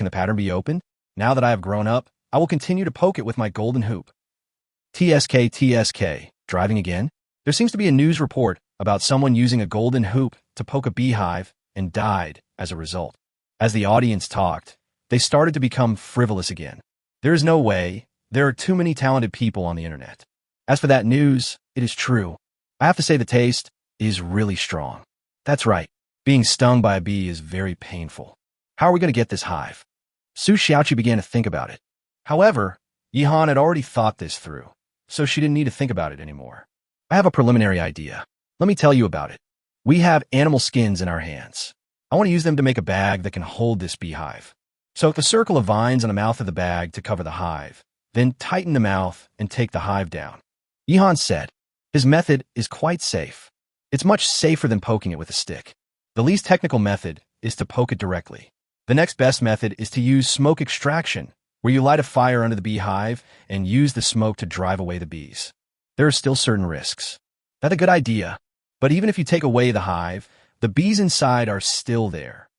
the pattern be opened? Now that I have grown up, I will continue to poke it with my golden hoop. TSK, driving again? There seems to be a news report about someone using a golden hoop to poke a beehive and died as a result. As the audience talked, they started to become frivolous again. There is no way. There are too many talented people on the internet. As for that news, it is true. I have to say the taste is really strong. That's right. Being stung by a bee is very painful. How are we going to get this hive? Su Xiaoqi began to think about it. However, Yihan had already thought this through, so she didn't need to think about it anymore. I have a preliminary idea. Let me tell you about it. We have animal skins in our hands. I want to use them to make a bag that can hold this beehive. Soak a circle of vines on the mouth of the bag to cover the hive, then tighten the mouth and take the hive down. Yihan said, his method is quite safe. It's much safer than poking it with a stick. The least technical method is to poke it directly. The next best method is to use smoke extraction, where you light a fire under the beehive and use the smoke to drive away the bees. There are still certain risks. That's a good idea, but even if you take away the hive, the bees inside are still there.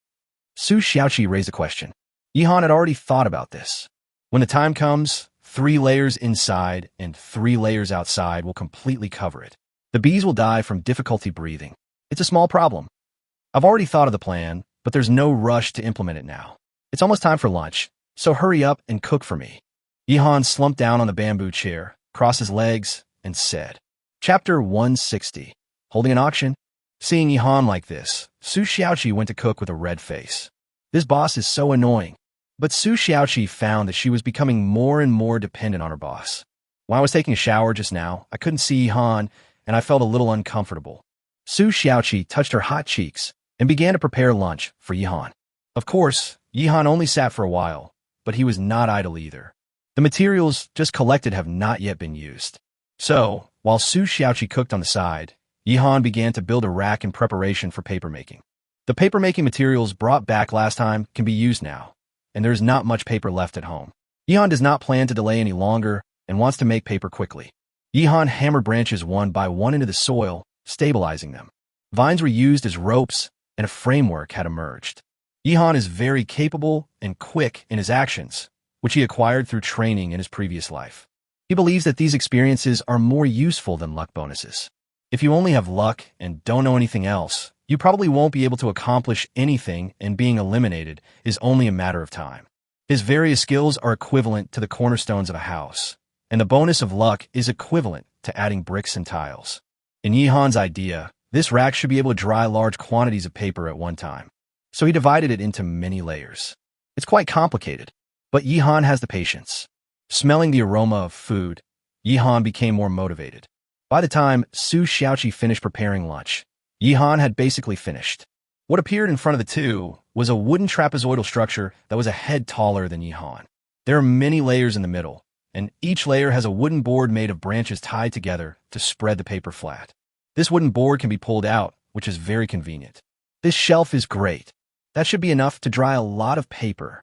Su Xiaoqi raised a question. Yihan had already thought about this. When the time comes, 3 layers inside and 3 layers outside will completely cover it. The bees will die from difficulty breathing. It's a small problem. I've already thought of the plan, but there's no rush to implement it now. It's almost time for lunch, so hurry up and cook for me. Yihan slumped down on the bamboo chair, crossed his legs, and said, Chapter 160. Holding an auction? Seeing Yihan like this, Su Xiaoqi went to cook with a red face. This boss is so annoying. But Su Xiaoqi found that she was becoming more and more dependent on her boss. When I was taking a shower just now, I couldn't see Yihan, and I felt a little uncomfortable. Su Xiaoqi touched her hot cheeks and began to prepare lunch for Yihan. Of course, Yihan only sat for a while, but he was not idle either. The materials just collected have not yet been used. So, while Su Xiaoqi cooked on the side, Yihan began to build a rack in preparation for papermaking. The papermaking materials brought back last time can be used now, and there is not much paper left at home. Yihan does not plan to delay any longer and wants to make paper quickly. Yihan hammered branches one by one into the soil, stabilizing them. Vines were used as ropes, and a framework had emerged. Yihan is very capable and quick in his actions, which he acquired through training in his previous life. He believes that these experiences are more useful than luck bonuses. If you only have luck and don't know anything else, you probably won't be able to accomplish anything, and being eliminated is only a matter of time. His various skills are equivalent to the cornerstones of a house, and the bonus of luck is equivalent to adding bricks and tiles. In Yihan's idea, this rack should be able to dry large quantities of paper at one time, so he divided it into many layers. It's quite complicated, but Yihan has the patience. Smelling the aroma of food, Yihan became more motivated. By the time Su Xiaoqi finished preparing lunch, Yihan had basically finished. What appeared in front of the two was a wooden trapezoidal structure that was a head taller than Yihan. There are many layers in the middle, and each layer has a wooden board made of branches tied together to spread the paper flat. This wooden board can be pulled out, which is very convenient. This shelf is great. That should be enough to dry a lot of paper.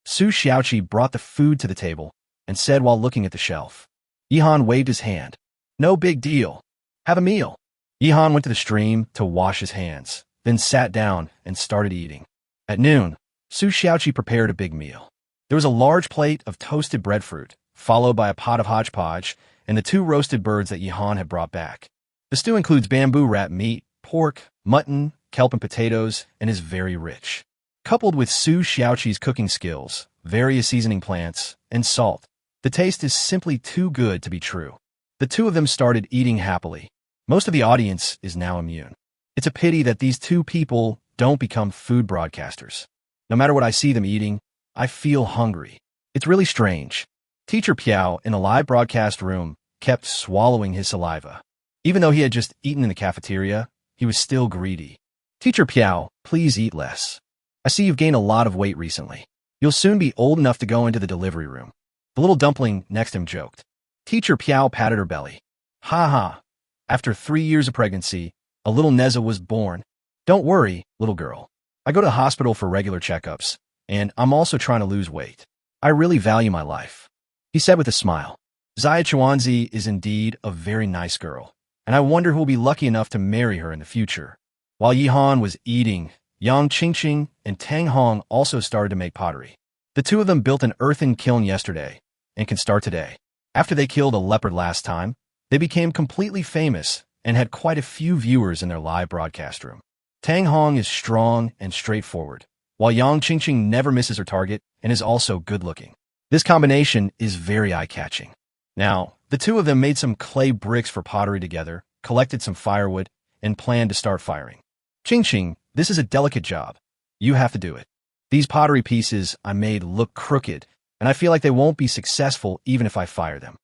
Su Xiaoqi brought the food to the table and said while looking at the shelf. Yihan waved his hand. No big deal. Have a meal. Yihan went to the stream to wash his hands, then sat down and started eating. At noon, Su Xiaoqi prepared a big meal. There was a large plate of toasted breadfruit, followed by a pot of hodgepodge and the 2 roasted birds that Yihan had brought back. The stew includes bamboo wrapped meat, pork, mutton, kelp and potatoes, and is very rich. Coupled with Su Xiaoqi's cooking skills, various seasoning plants, and salt, the taste is simply too good to be true. The two of them started eating happily. Most of the audience is now immune. It's a pity that these two people don't become food broadcasters. No matter what I see them eating, I feel hungry. It's really strange. Teacher Piao in the live broadcast room kept swallowing his saliva. Even though he had just eaten in the cafeteria, he was still greedy. Teacher Piao, please eat less. I see you've gained a lot of weight recently. You'll soon be old enough to go into the delivery room. The little dumpling next to him joked. Teacher Piao patted her belly. Ha ha. After 3 years of pregnancy, a little Neza was born. Don't worry, little girl. I go to the hospital for regular checkups, and I'm also trying to lose weight. I really value my life. He said with a smile. Xia Chuanzi is indeed a very nice girl, and I wonder who will be lucky enough to marry her in the future. While Yihan was eating, Yang Qingqing and Tang Hong also started to make pottery. The two of them built an earthen kiln yesterday and can start today. After they killed a leopard last time, they became completely famous and had quite a few viewers in their live broadcast room. Tang Hong is strong and straightforward, while Yang Qingqing never misses her target and is also good-looking. This combination is very eye-catching. Now, the two of them made some clay bricks for pottery together, collected some firewood, and planned to start firing. Qingqing, this is a delicate job. You have to do it. These pottery pieces I made look crooked, and I feel like they won't be successful even if I fire them.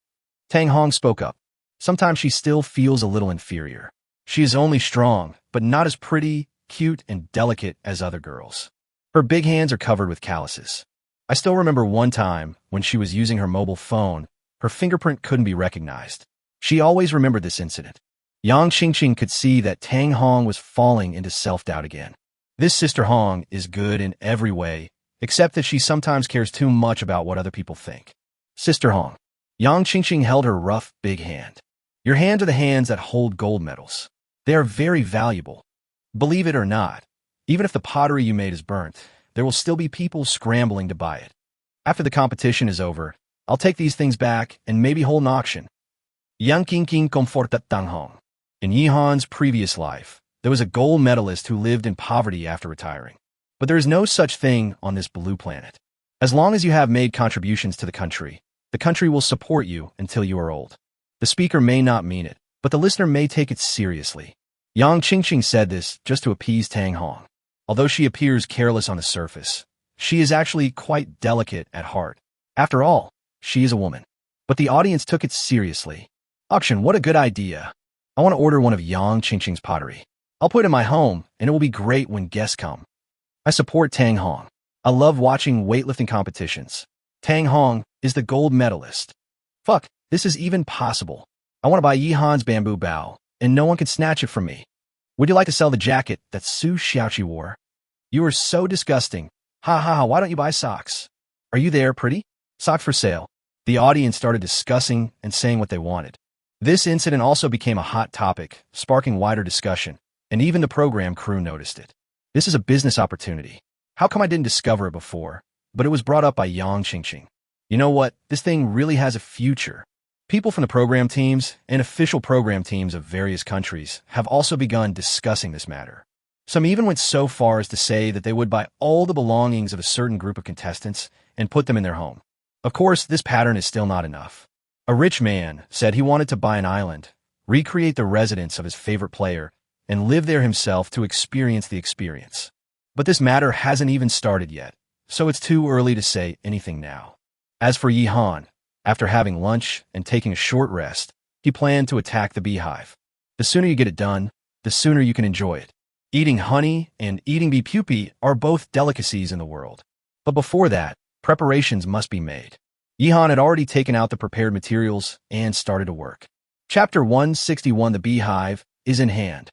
Tang Hong spoke up. Sometimes she still feels a little inferior. She is only strong, but not as pretty, cute, and delicate as other girls. Her big hands are covered with calluses. I still remember one time when she was using her mobile phone, her fingerprint couldn't be recognized. She always remembered this incident. Yang Qingqing could see that Tang Hong was falling into self-doubt again. This sister Hong is good in every way, except that she sometimes cares too much about what other people think. Sister Hong. Yang Qingqing held her rough, big hand. Your hands are the hands that hold gold medals. They are very valuable. Believe it or not, even if the pottery you made is burnt, there will still be people scrambling to buy it. After the competition is over, I'll take these things back and maybe hold an auction. Yang Qingqing comforta Tang Hong. In Yihan's previous life, there was a gold medalist who lived in poverty after retiring. But there is no such thing on this blue planet. As long as you have made contributions to the country will support you until you are old. The speaker may not mean it, but the listener may take it seriously. Yang Qingqing said this just to appease Tang Hong. Although she appears careless on the surface, she is actually quite delicate at heart. After all, she is a woman. But the audience took it seriously. Auction, what a good idea. I want to order one of Yang Qingqing's pottery. I'll put it in my home, and it will be great when guests come. I support Tang Hong. I love watching weightlifting competitions. Tang Hong is the gold medalist. Fuck, this is even possible. I want to buy Yi Han's bamboo bow, and no one can snatch it from me. Would you like to sell the jacket that Su Xiaoqi wore? You are so disgusting. Ha ha ha, why don't you buy socks? Are you there, pretty? Sock for sale. The audience started discussing and saying what they wanted. This incident also became a hot topic, sparking wider discussion, and even the program crew noticed it. This is a business opportunity. How come I didn't discover it before? But it was brought up by Yang Qingqing. You know what? This thing really has a future. People from the program teams and official program teams of various countries have also begun discussing this matter. Some even went so far as to say that they would buy all the belongings of a certain group of contestants and put them in their home. Of course, this pattern is still not enough. A rich man said he wanted to buy an island, recreate the residence of his favorite player, and live there himself to experience the experience. But this matter hasn't even started yet, so it's too early to say anything now. As for Yi Han, after having lunch and taking a short rest, he planned to attack the beehive. The sooner you get it done, the sooner you can enjoy it. Eating honey and eating bee pupae are both delicacies in the world. But before that, preparations must be made. Yi Han had already taken out the prepared materials and started to work. Chapter 161, The Beehive, is in hand.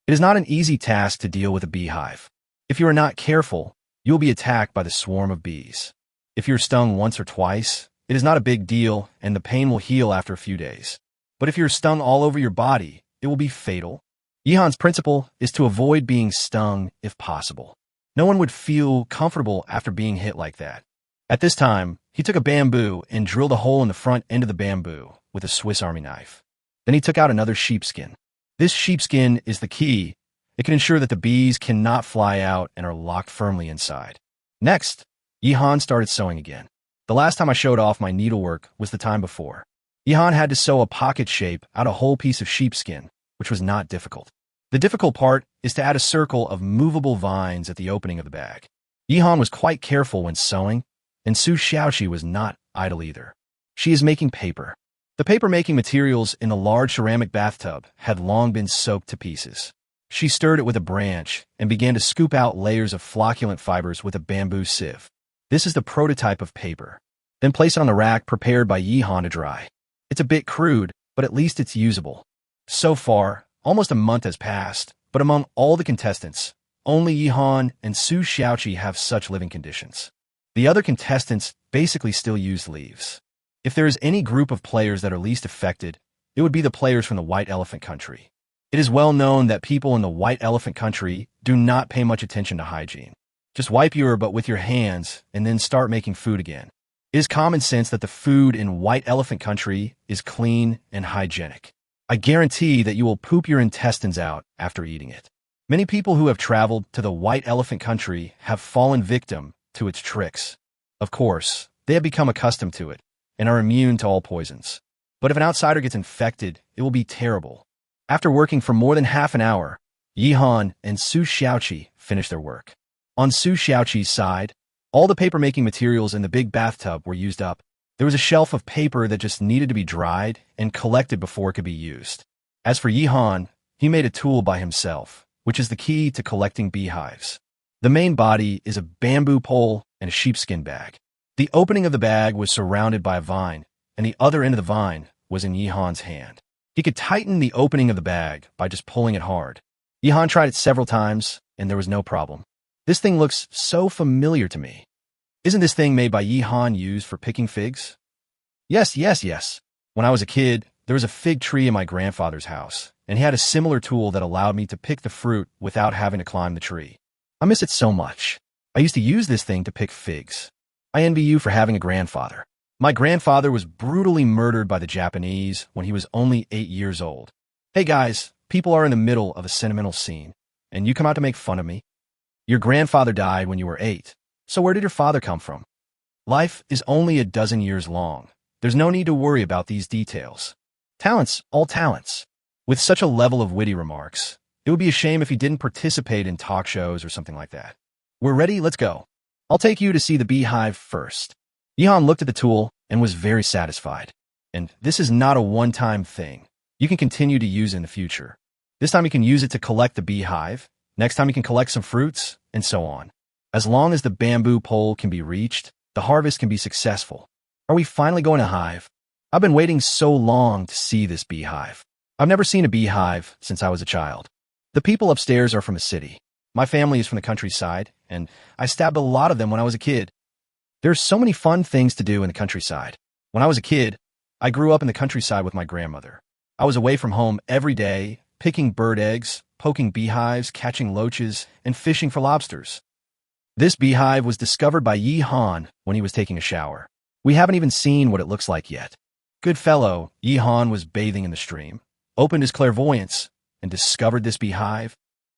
It is not an easy task to deal with a beehive. If you are not careful, you will be attacked by the swarm of bees. If you're stung once or twice, it is not a big deal and the pain will heal after a few days. But if you're stung all over your body, it will be fatal. Yi Han's principle is to avoid being stung if possible. No one would feel comfortable after being hit like that. At this time, he took a bamboo and drilled a hole in the front end of the bamboo with a Swiss Army knife. Then he took out another sheepskin. This sheepskin is the key. It can ensure that the bees cannot fly out and are locked firmly inside. Next, Yi Han started sewing again. The last time I showed off my needlework was the time before. Yi Han had to sew a pocket shape out a whole piece of sheepskin, which was not difficult. The difficult part is to add a circle of movable vines at the opening of the bag. Yi Han was quite careful when sewing, and Su Xiaoqi was not idle either. She is making paper. The paper-making materials in the large ceramic bathtub had long been soaked to pieces. She stirred it with a branch and began to scoop out layers of flocculent fibers with a bamboo sieve. This is the prototype of paper. Then place it on the rack prepared by Yi Han to dry. It's a bit crude, but at least it's usable. So far, almost a month has passed, but among all the contestants, only Yi Han and Su Xiaoqi have such living conditions. The other contestants basically still use leaves. If there is any group of players that are least affected, it would be the players from the White Elephant Country. It is well known that people in the White Elephant Country do not pay much attention to hygiene. Just wipe your butt with your hands and then start making food again. It is common sense that the food in White Elephant Country is clean and hygienic. I guarantee that you will poop your intestines out after eating it. Many people who have traveled to the White Elephant Country have fallen victim to its tricks. Of course, they have become accustomed to it and are immune to all poisons. But if an outsider gets infected, it will be terrible. After working for more than half an hour, Yi Han and Su Xiaoqi finished their work. On Su Xiaoqi's side, all the paper-making materials in the big bathtub were used up. There was a shelf of paper that just needed to be dried and collected before it could be used. As for Yi Han, he made a tool by himself, which is the key to collecting beehives. The main body is a bamboo pole and a sheepskin bag. The opening of the bag was surrounded by a vine, and the other end of the vine was in Yi Han's hand. He could tighten the opening of the bag by just pulling it hard. Yi Han tried it several times, and there was no problem. This thing looks so familiar to me. Isn't this thing made by Yi Han used for picking figs? Yes. When I was a kid, there was a fig tree in my grandfather's house, and he had a similar tool that allowed me to pick the fruit without having to climb the tree. I miss it so much. I used to use this thing to pick figs. I envy you for having a grandfather. My grandfather was brutally murdered by the Japanese when he was only 8 years old. Hey guys, people are in the middle of a sentimental scene, and you come out to make fun of me? Your grandfather died when you were 8. So where did your father come from? Life is only a dozen years long. There's no need to worry about these details. Talents, all talents. With such a level of witty remarks, it would be a shame if he didn't participate in talk shows or something like that. We're ready, let's go. I'll take you to see the beehive first. Yihan looked at the tool and was very satisfied. And this is not a one-time thing. You can continue to use it in the future. This time you can use it to collect the beehive. Next time you can collect some fruits, and so on. As long as the bamboo pole can be reached, the harvest can be successful. Are we finally going to hive? I've been waiting so long to see this beehive. I've never seen a beehive since I was a child. The people upstairs are from a city. My family is from the countryside, and I stabbed a lot of them when I was a kid. There's so many fun things to do in the countryside. When I was a kid, I grew up in the countryside with my grandmother. I was away from home every day, picking bird eggs, poking beehives, catching loaches, and fishing for lobsters. This beehive was discovered by Yi Han when he was taking a shower. We haven't even seen what it looks like yet. Good fellow, Yi Han was bathing in the stream, opened his clairvoyance, and discovered this beehive.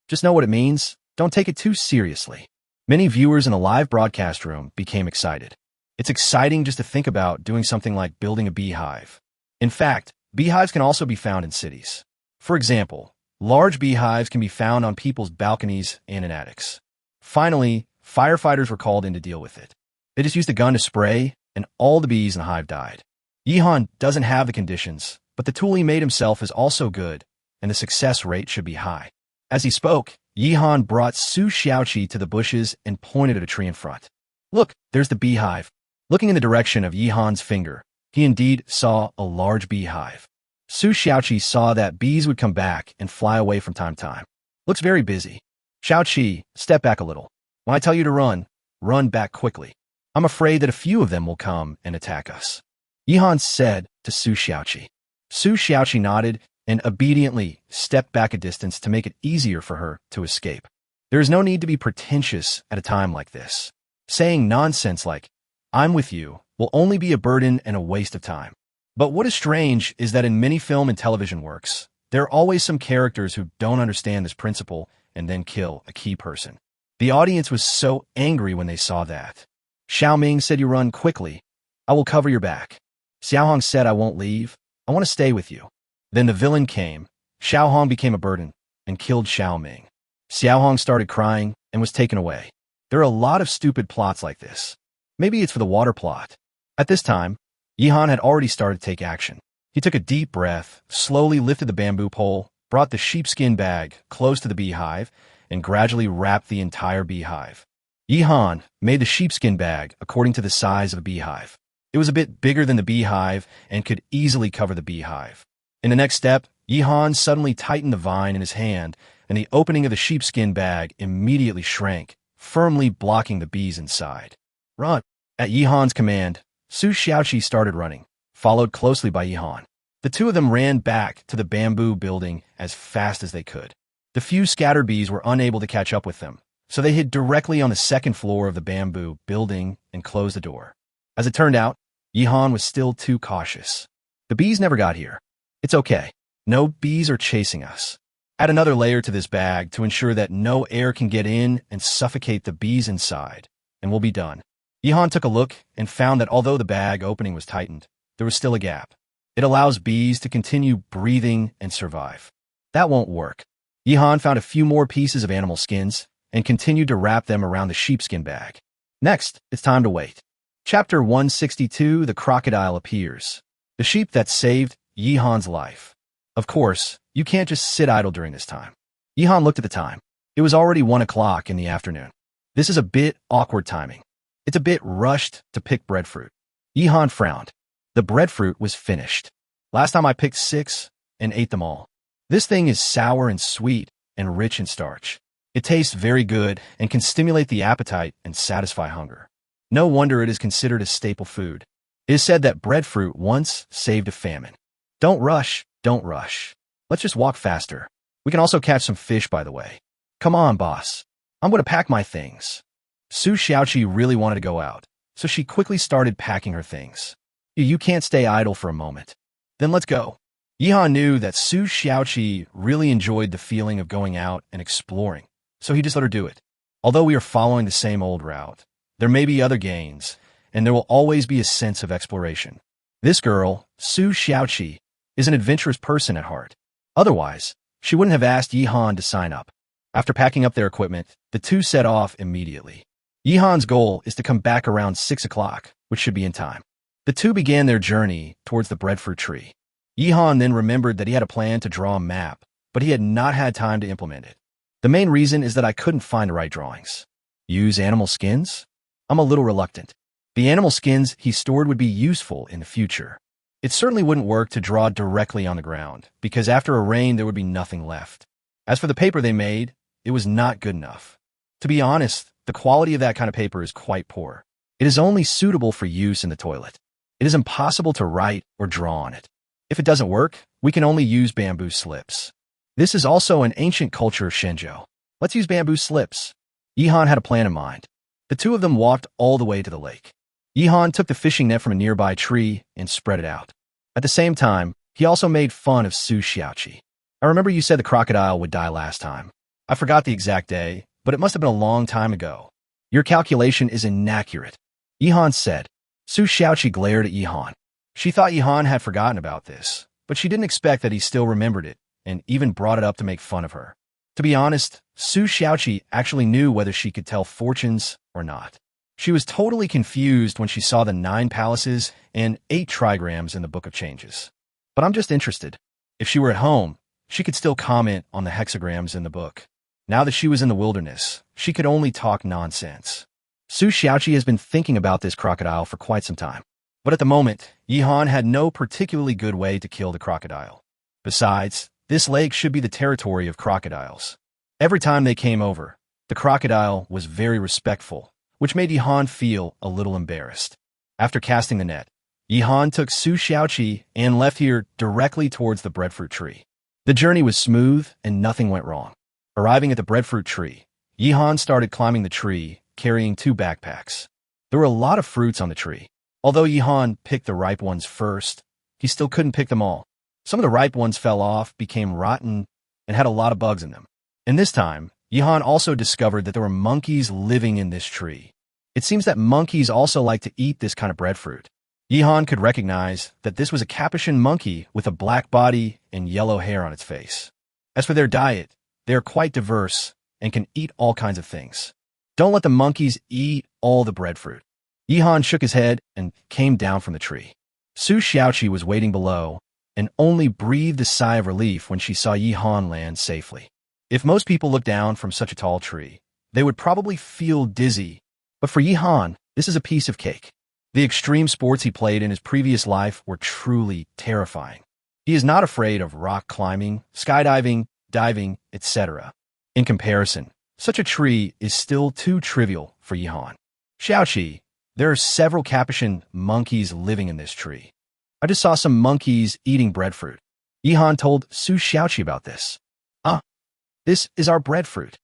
Just know what it means. Don't take it too seriously. Many viewers in the live broadcast room became excited. It's exciting just to think about doing something like building a beehive. In fact, beehives can also be found in cities. For example, large beehives can be found on people's balconies and in attics. Finally, firefighters were called in to deal with it. They just used a gun to spray, and all the bees in the hive died. Yihan doesn't have the conditions, but the tool he made himself is also good, and the success rate should be high. As he spoke, Yihan brought Su Xiaoqi to the bushes and pointed at a tree in front. Look, there's the beehive. Looking in the direction of Yihan's finger, he indeed saw a large beehive. Su Xiaoqi saw that bees would come back and fly away from time to time. Looks very busy. Xiaoqi, step back a little. When I tell you to run, run back quickly. I'm afraid that a few of them will come and attack us. Yihan said to Su Xiaoqi. Su Xiaoqi nodded and obediently stepped back a distance to make it easier for her to escape. There is no need to be pretentious at a time like this. Saying nonsense like, "I'm with you," will only be a burden and a waste of time. But what is strange is that in many film and television works, there are always some characters who don't understand this principle and then kill a key person. The audience was so angry when they saw that. Xiao Ming said, "You run quickly. I will cover your back." Xiao Hong said, "I won't leave. I want to stay with you." Then the villain came. Xiao Hong became a burden and killed Xiao Ming. Xiao Hong started crying and was taken away. There are a lot of stupid plots like this. Maybe it's for the water plot. At this time, Yihan had already started to take action. He took a deep breath, slowly lifted the bamboo pole, brought the sheepskin bag close to the beehive, and gradually wrapped the entire beehive. Yihan made the sheepskin bag according to the size of a beehive. It was a bit bigger than the beehive and could easily cover the beehive. In the next step, Yihan suddenly tightened the vine in his hand, and the opening of the sheepskin bag immediately shrank, firmly blocking the bees inside. Run! At Yihan's command, Su Xiaoqi started running, followed closely by Yihan. The two of them ran back to the bamboo building as fast as they could. The few scattered bees were unable to catch up with them, so they hid directly on the second floor of the bamboo building and closed the door. As it turned out, Yihan was still too cautious. The bees never got here. It's okay. No bees are chasing us. Add another layer to this bag to ensure that no air can get in and suffocate the bees inside, and we'll be done. Yihan took a look and found that although the bag opening was tightened, there was still a gap. It allows bees to continue breathing and survive. That won't work. Yihan found a few more pieces of animal skins and continued to wrap them around the sheepskin bag. Next, it's time to wait. Chapter 162, The Crocodile Appears. The sheep that saved Yihan's life. Of course, you can't just sit idle during this time. Yihan looked at the time. It was already 1 o'clock in the afternoon. This is a bit awkward timing. It's a bit rushed to pick breadfruit. Yihan frowned. The breadfruit was finished. Last time I picked 6 and ate them all. This thing is sour and sweet and rich in starch. It tastes very good and can stimulate the appetite and satisfy hunger. No wonder it is considered a staple food. It is said that breadfruit once saved a famine. Don't rush, don't rush. Let's just walk faster. We can also catch some fish, by the way. Come on, boss. I'm going to pack my things. Su Xiaoqi really wanted to go out, so she quickly started packing her things. You can't stay idle for a moment. Then let's go. Yihan knew that Su Xiaoqi really enjoyed the feeling of going out and exploring, so he just let her do it. Although we are following the same old route, there may be other gains, and there will always be a sense of exploration. This girl, Su Xiaoqi, is an adventurous person at heart. Otherwise, she wouldn't have asked Yihan to sign up. After packing up their equipment, the two set off immediately. Yihan's goal is to come back around 6 o'clock, which should be in time. The two began their journey towards the breadfruit tree. Yihan then remembered that he had a plan to draw a map, but he had not had time to implement it. The main reason is that I couldn't find the right drawings. Use animal skins? I'm a little reluctant. The animal skins he stored would be useful in the future. It certainly wouldn't work to draw directly on the ground, because after a rain there would be nothing left. As for the paper they made, it was not good enough. To be honest, the quality of that kind of paper is quite poor. It is only suitable for use in the toilet. It is impossible to write or draw on it. If it doesn't work, we can only use bamboo slips. This is also an ancient culture of Shenzhou. Let's use bamboo slips. Yihan had a plan in mind. The two of them walked all the way to the lake. Yihan took the fishing net from a nearby tree and spread it out. At the same time, he also made fun of Su Xiaoqi. I remember you said the crocodile would die last time. I forgot the exact day, but it must have been a long time ago. Your calculation is inaccurate, Yihan said. Su Xiaoqi glared at Yihan. She thought Yihan had forgotten about this, but she didn't expect that he still remembered it and even brought it up to make fun of her. To be honest, Su Xiaoqi actually knew whether she could tell fortunes or not. She was totally confused when she saw the 9 palaces and 8 trigrams in the Book of Changes. But I'm just interested. If she were at home, she could still comment on the hexagrams in the book. Now that she was in the wilderness, she could only talk nonsense. Su Xiaoqi has been thinking about this crocodile for quite some time. But at the moment, Yihan had no particularly good way to kill the crocodile. Besides, this lake should be the territory of crocodiles. Every time they came over, the crocodile was very respectful, which made Yihan feel a little embarrassed. After casting the net, Yihan took Su Xiaoqi and left here directly towards the breadfruit tree. The journey was smooth and nothing went wrong. Arriving at the breadfruit tree, Yihan started climbing the tree, carrying 2 backpacks. There were a lot of fruits on the tree. Although Yihan picked the ripe ones first, he still couldn't pick them all. Some of the ripe ones fell off, became rotten, and had a lot of bugs in them. And this time, Yihan also discovered that there were monkeys living in this tree. It seems that monkeys also like to eat this kind of breadfruit. Yihan could recognize that this was a Capuchin monkey with a black body and yellow hair on its face. As for their diet, they are quite diverse and can eat all kinds of things. Don't let the monkeys eat all the breadfruit. Yihan shook his head and came down from the tree. Su Xiaoqi was waiting below and only breathed a sigh of relief when she saw Yihan land safely. If most people looked down from such a tall tree, they would probably feel dizzy. But for Yihan, this is a piece of cake. The extreme sports he played in his previous life were truly terrifying. He is not afraid of rock climbing, skydiving, diving, etc. In comparison, such a tree is still too trivial for Yihan. Xiaoqi, there are several Capuchin monkeys living in this tree. I just saw some monkeys eating breadfruit. Yihan told Su Xiaoqi about this. This is our breadfruit.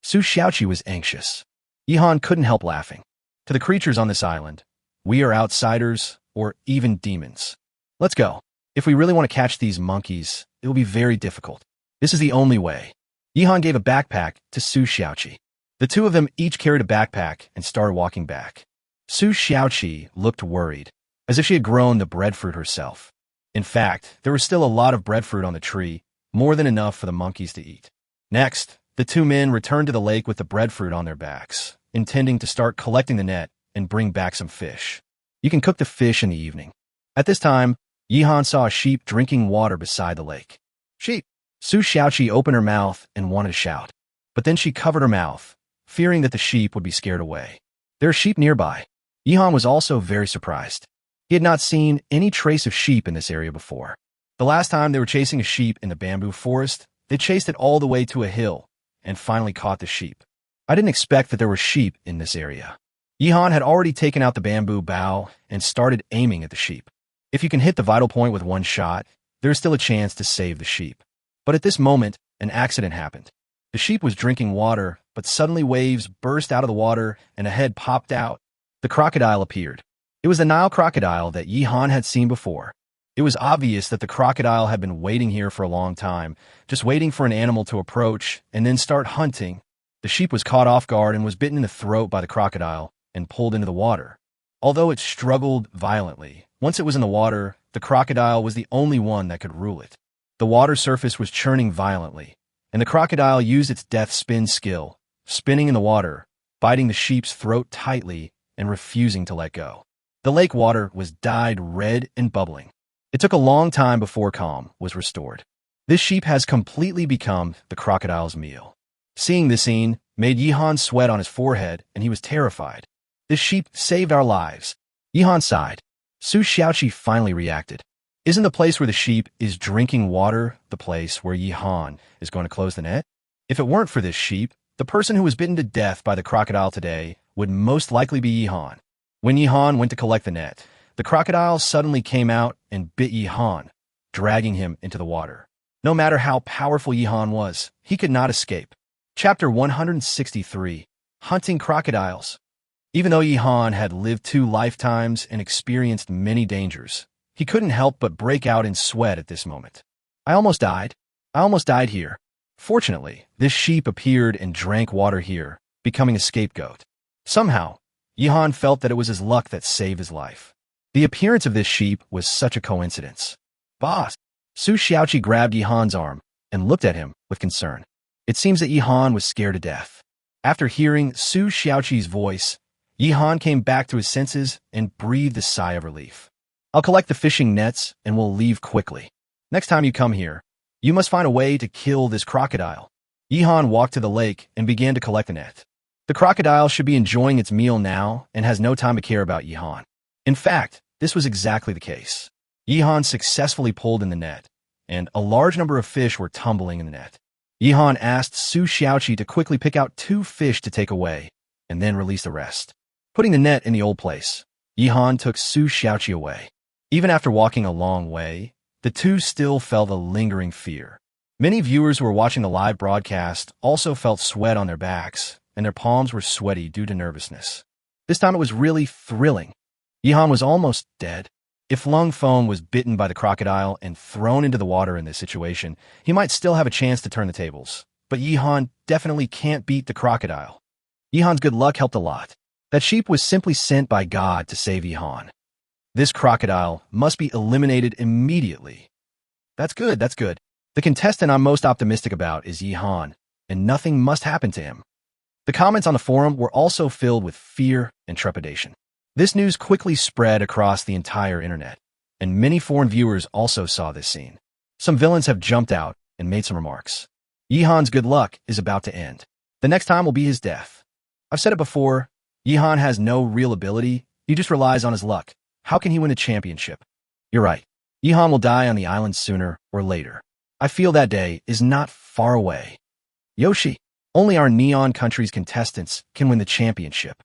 Su Xiaoqi was anxious. Yihan couldn't help laughing. To the creatures on this island, we are outsiders or even demons. Let's go. If we really want to catch these monkeys, it will be very difficult. This is the only way. Yihan gave a backpack to Su Xiaoqi. The two of them each carried a backpack and started walking back. Su Xiaoqi looked worried, as if she had grown the breadfruit herself. In fact, there was still a lot of breadfruit on the tree, more than enough for the monkeys to eat. Next, the two men returned to the lake with the breadfruit on their backs, intending to start collecting the net and bring back some fish. You can cook the fish in the evening. At this time, Yihan saw a sheep drinking water beside the lake. Sheep! Su Xiaoqi opened her mouth and wanted to shout, but then she covered her mouth, fearing that the sheep would be scared away. There are sheep nearby. Yihan was also very surprised. He had not seen any trace of sheep in this area before. The last time they were chasing a sheep in the bamboo forest, they chased it all the way to a hill and finally caught the sheep. I didn't expect that there were sheep in this area. Yihan had already taken out the bamboo bough and started aiming at the sheep. If you can hit the vital point with one shot, there is still a chance to save the sheep. But at this moment, an accident happened. The sheep was drinking water, but suddenly waves burst out of the water and a head popped out. The crocodile appeared. It was the Nile crocodile that Yihan had seen before. It was obvious that the crocodile had been waiting here for a long time, just waiting for an animal to approach and then start hunting. The sheep was caught off guard and was bitten in the throat by the crocodile and pulled into the water. Although it struggled violently, once it was in the water, the crocodile was the only one that could rule it. The water surface was churning violently, and the crocodile used its death spin skill, spinning in the water, biting the sheep's throat tightly and refusing to let go. The lake water was dyed red and bubbling. It took a long time before calm was restored. This sheep has completely become the crocodile's meal. Seeing this scene made Yihan sweat on his forehead, and he was terrified. This sheep saved our lives. Yihan sighed. Su Xiaoqi finally reacted. Isn't the place where the sheep is drinking water the place where Yihan is going to close the net? If it weren't for this sheep, the person who was bitten to death by the crocodile today would most likely be Yihan. When Yihan went to collect the net, the crocodile suddenly came out and bit Yihan, dragging him into the water. No matter how powerful Yihan was, he could not escape. Chapter 163, Hunting Crocodiles. Even though Yihan had lived 2 lifetimes and experienced many dangers, he couldn't help but break out in sweat at this moment. I almost died. I almost died here. Fortunately, this sheep appeared and drank water here, becoming a scapegoat. Somehow, Yihan felt that it was his luck that saved his life. The appearance of this sheep was such a coincidence. Boss! Su Xiaoqi grabbed Yihan's arm and looked at him with concern. It seems that Yihan was scared to death. After hearing Su Xiaoqi's voice, Yihan came back to his senses and breathed a sigh of relief. I'll collect the fishing nets and we'll leave quickly. Next time you come here, you must find a way to kill this crocodile. Yihan walked to the lake and began to collect the net. The crocodile should be enjoying its meal now and has no time to care about Yihan. In fact, this was exactly the case. Yihan successfully pulled in the net, and a large number of fish were tumbling in the net. Yihan asked Su Xiaoqi to quickly pick out 2 fish to take away, and then release the rest. Putting the net in the old place, Yihan took Su Xiaoqi away. Even after walking a long way, the two still felt a lingering fear. Many viewers who were watching the live broadcast also felt sweat on their backs, and their palms were sweaty due to nervousness. This time it was really thrilling. Yihan was almost dead. If Lung Feng was bitten by the crocodile and thrown into the water in this situation, he might still have a chance to turn the tables. But Yihan definitely can't beat the crocodile. Yihan's good luck helped a lot. That sheep was simply sent by God to save Yihan. This crocodile must be eliminated immediately. That's good, that's good. The contestant I'm most optimistic about is Yihan, and nothing must happen to him. The comments on the forum were also filled with fear and trepidation. This news quickly spread across the entire internet, and many foreign viewers also saw this scene. Some villains have jumped out and made some remarks. Yihan's good luck is about to end. The next time will be his death. I've said it before, Yihan has no real ability, he just relies on his luck. How can he win a championship? You're right. Yihan will die on the island sooner or later. I feel that day is not far away. Yoshi, only our Neon country's contestants can win the championship.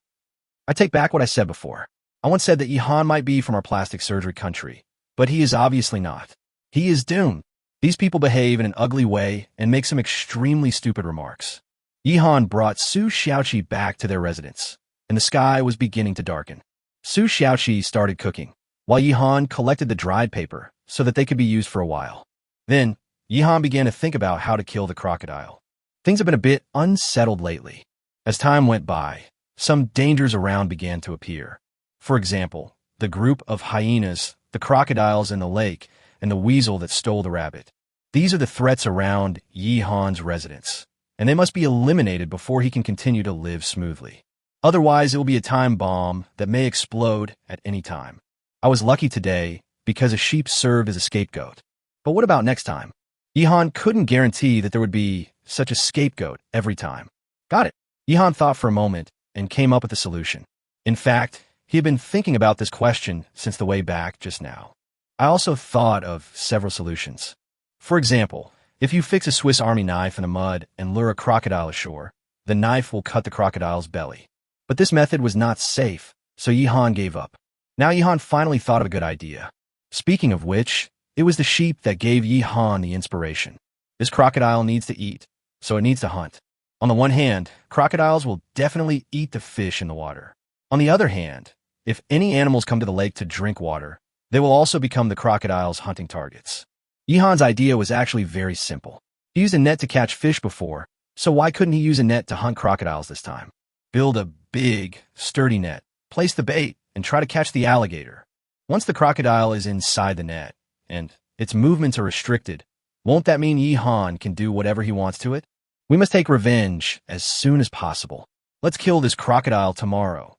I take back what I said before. I once said that Yihan might be from our plastic surgery country, but he is obviously not. He is doomed. These people behave in an ugly way and make some extremely stupid remarks. Yihan brought Su Xiaoqi back to their residence, and the sky was beginning to darken. Su Xiaoqi started cooking, while Yihan collected the dried paper so that they could be used for a while. Then, Yihan began to think about how to kill the crocodile. Things have been a bit unsettled lately. As time went by, some dangers around began to appear. For example, the group of hyenas, the crocodiles in the lake, and the weasel that stole the rabbit. These are the threats around Yihan's residence, and they must be eliminated before he can continue to live smoothly. Otherwise, it will be a time bomb that may explode at any time. I was lucky today because a sheep served as a scapegoat. But what about next time? Yihan couldn't guarantee that there would be such a scapegoat every time. Got it. Yihan thought for a moment and came up with a solution. In fact, he had been thinking about this question since the way back just now. I also thought of several solutions. For example, if you fix a Swiss Army knife in the mud and lure a crocodile ashore, the knife will cut the crocodile's belly. But this method was not safe, so Yihan gave up. Now Yihan finally thought of a good idea. Speaking of which, it was the sheep that gave Yihan the inspiration. This crocodile needs to eat, so it needs to hunt. On the one hand, crocodiles will definitely eat the fish in the water. On the other hand, if any animals come to the lake to drink water, they will also become the crocodile's hunting targets. Yihan's idea was actually very simple. He used a net to catch fish before, so why couldn't he use a net to hunt crocodiles this time? Build a big, sturdy net, place the bait, and try to catch the alligator. Once the crocodile is inside the net, and its movements are restricted, Won't that mean Yi Han can do whatever he wants to it? We must take revenge as soon as possible. Let's kill this crocodile tomorrow.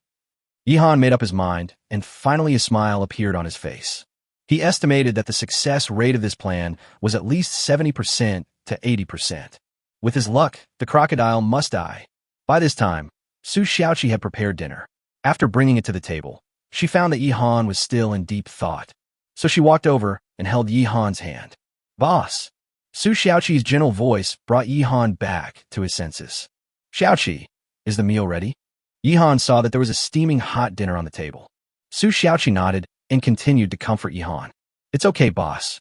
Yi Han made up his mind, and finally a smile appeared on his face. He estimated that the success rate of this plan was at least 70% to 80%. With his luck, the crocodile must die. By this time, Su Xiaoqi had prepared dinner. After bringing it to the table, she found that Yi Han was still in deep thought. So she walked over and held Yi Han's hand. Boss! Su Xiaoqi's gentle voice brought Yi Han back to his senses. Xiaoqi, is the meal ready? Yi Han saw that there was a steaming hot dinner on the table. Su Xiaoqi nodded and continued to comfort Yi Han. It's okay, boss.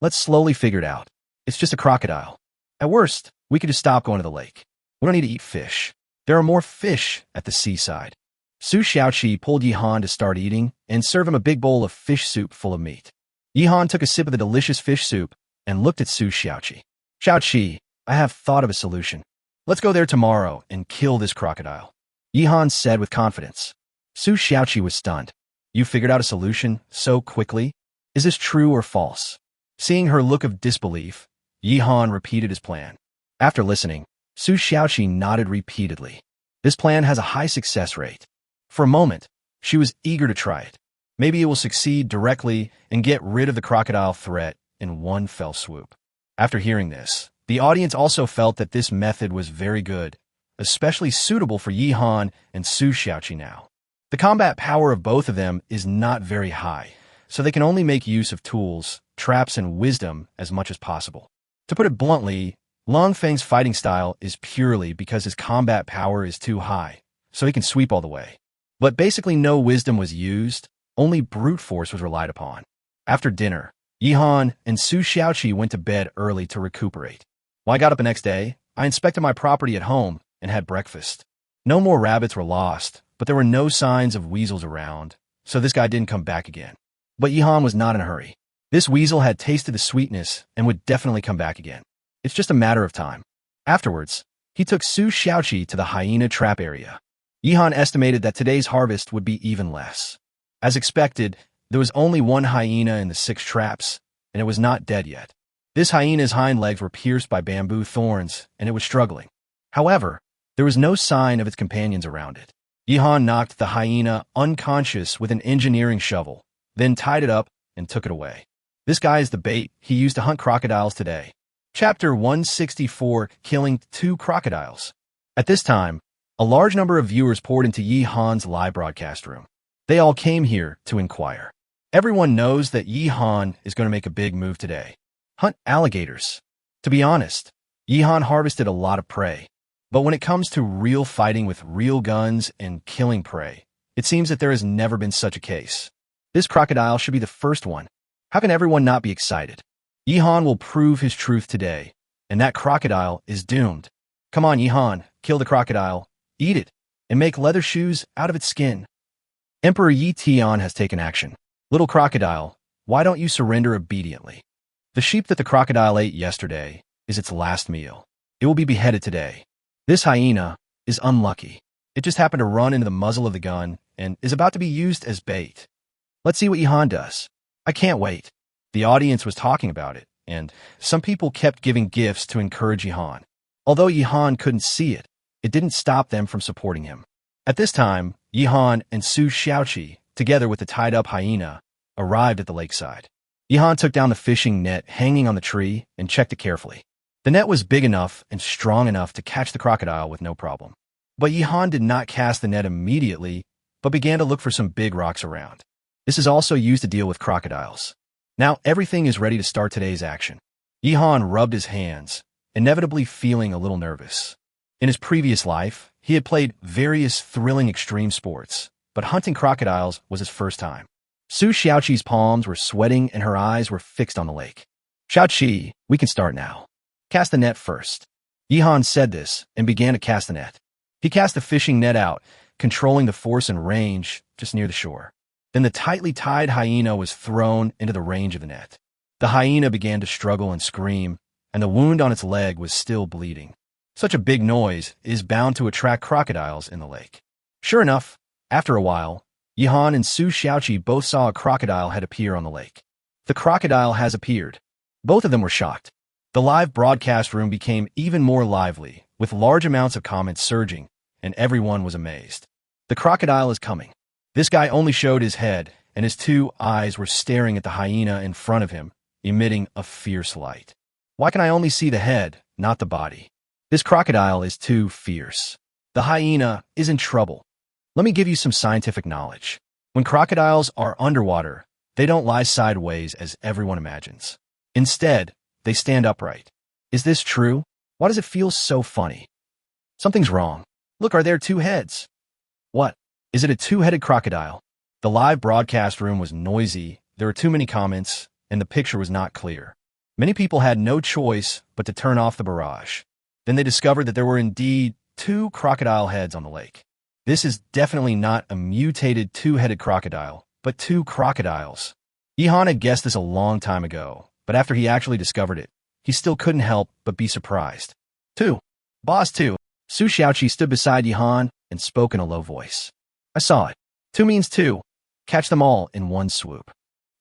Let's slowly figure it out. It's just a crocodile. At worst, we could just stop going to the lake. We don't need to eat fish. There are more fish at the seaside. Su Xiaoqi pulled Yi Han to start eating and serve him a big bowl of fish soup full of meat. Yi Han took a sip of the delicious fish soup and looked at Su Xiaoqi. Xiaoqi, I have thought of a solution. Let's go there tomorrow and kill this crocodile. Yi Han said with confidence. Su Xiaoqi was stunned. You figured out a solution so quickly? Is this true or false? Seeing her look of disbelief, Yi Han repeated his plan. After listening, Su Xiaoqi nodded repeatedly. This plan has a high success rate. For a moment, she was eager to try it. Maybe it will succeed directly and get rid of the crocodile threat in one fell swoop. After hearing this, the audience also felt that this method was very good, especially suitable for Yi Han and Su Xiaoqi now. The combat power of both of them is not very high, so they can only make use of tools, traps, and wisdom as much as possible. To put it bluntly, Long Feng's fighting style is purely because his combat power is too high, so he can sweep all the way. But basically no wisdom was used, only brute force was relied upon. After dinner, Yi Han and Su Xiaoqi went to bed early to recuperate. When I got up the next day, I inspected my property at home and had breakfast. No more rabbits were lost, but there were no signs of weasels around, so this guy didn't come back again. But Yi Han was not in a hurry. This weasel had tasted the sweetness and would definitely come back again. It's just a matter of time. Afterwards, he took Su Xiaoqi to the hyena trap area. Yi Han estimated that today's harvest would be even less. As expected, there was only one hyena in the 6 traps, and it was not dead yet. This hyena's hind legs were pierced by bamboo thorns, and it was struggling. However, there was no sign of its companions around it. Yi Han knocked the hyena unconscious with an engineering shovel, then tied it up and took it away. This guy is the bait he used to hunt crocodiles today. Chapter 164, Killing 2 Crocodiles. At this time, a large number of viewers poured into Yi Han's live broadcast room. They all came here to inquire. Everyone knows that Yi Han is going to make a big move today. Hunt alligators. To be honest, Yi Han harvested a lot of prey. But when it comes to real fighting with real guns and killing prey, it seems that there has never been such a case. This crocodile should be the first one. How can everyone not be excited? Yi Han will prove his truth today, and that crocodile is doomed. Come on, Yi Han, kill the crocodile, eat it, and make leather shoes out of its skin. Emperor Yi Tian has taken action. Little crocodile, why don't you surrender obediently? The sheep that the crocodile ate yesterday is its last meal. It will be beheaded today. This hyena is unlucky. It just happened to run into the muzzle of the gun and is about to be used as bait. Let's see what Yi Han does. I can't wait. The audience was talking about it, and some people kept giving gifts to encourage Yi Han. Although Yi Han couldn't see it, it didn't stop them from supporting him. At this time, Yi Han and Su Xiaoqi, together with the tied-up hyena, arrived at the lakeside. Yi Han took down the fishing net hanging on the tree and checked it carefully. The net was big enough and strong enough to catch the crocodile with no problem. But Yi Han did not cast the net immediately, but began to look for some big rocks around. This is also used to deal with crocodiles. Now everything is ready to start today's action. Yi Han rubbed his hands, inevitably feeling a little nervous. In his previous life, he had played various thrilling extreme sports, but hunting crocodiles was his first time. Su Xiaoqi's palms were sweating and her eyes were fixed on the lake. Xiaoqi, we can start now. Cast the net first. Yi Han said this and began to cast the net. He cast the fishing net out, controlling the force and range just near the shore. Then the tightly tied hyena was thrown into the range of the net. The hyena began to struggle and scream, and the wound on its leg was still bleeding. Such a big noise is bound to attract crocodiles in the lake. Sure enough, after a while, Yi Han and Su Xiaoqi both saw a crocodile head appear on the lake. The crocodile has appeared. Both of them were shocked. The live broadcast room became even more lively, with large amounts of comments surging, and everyone was amazed. The crocodile is coming. This guy only showed his head, and his two eyes were staring at the hyena in front of him, emitting a fierce light. Why can I only see the head, not the body? This crocodile is too fierce. The hyena is in trouble. Let me give you some scientific knowledge. When crocodiles are underwater, they don't lie sideways as everyone imagines. Instead, they stand upright. Is this true? Why does it feel so funny? Something's wrong. Look, are there two heads? What? Is it a two-headed crocodile? The live broadcast room was noisy, there were too many comments, and the picture was not clear. Many people had no choice but to turn off the barrage. Then they discovered that there were indeed two crocodile heads on the lake. This is definitely not a mutated two-headed crocodile, but two crocodiles. Yihan had guessed this a long time ago, but after he actually discovered it, he still couldn't help but be surprised. Two. Boss two. Su Xiaoqi stood beside Yihan and spoke in a low voice. I saw it. Two means two. Catch them all in one swoop.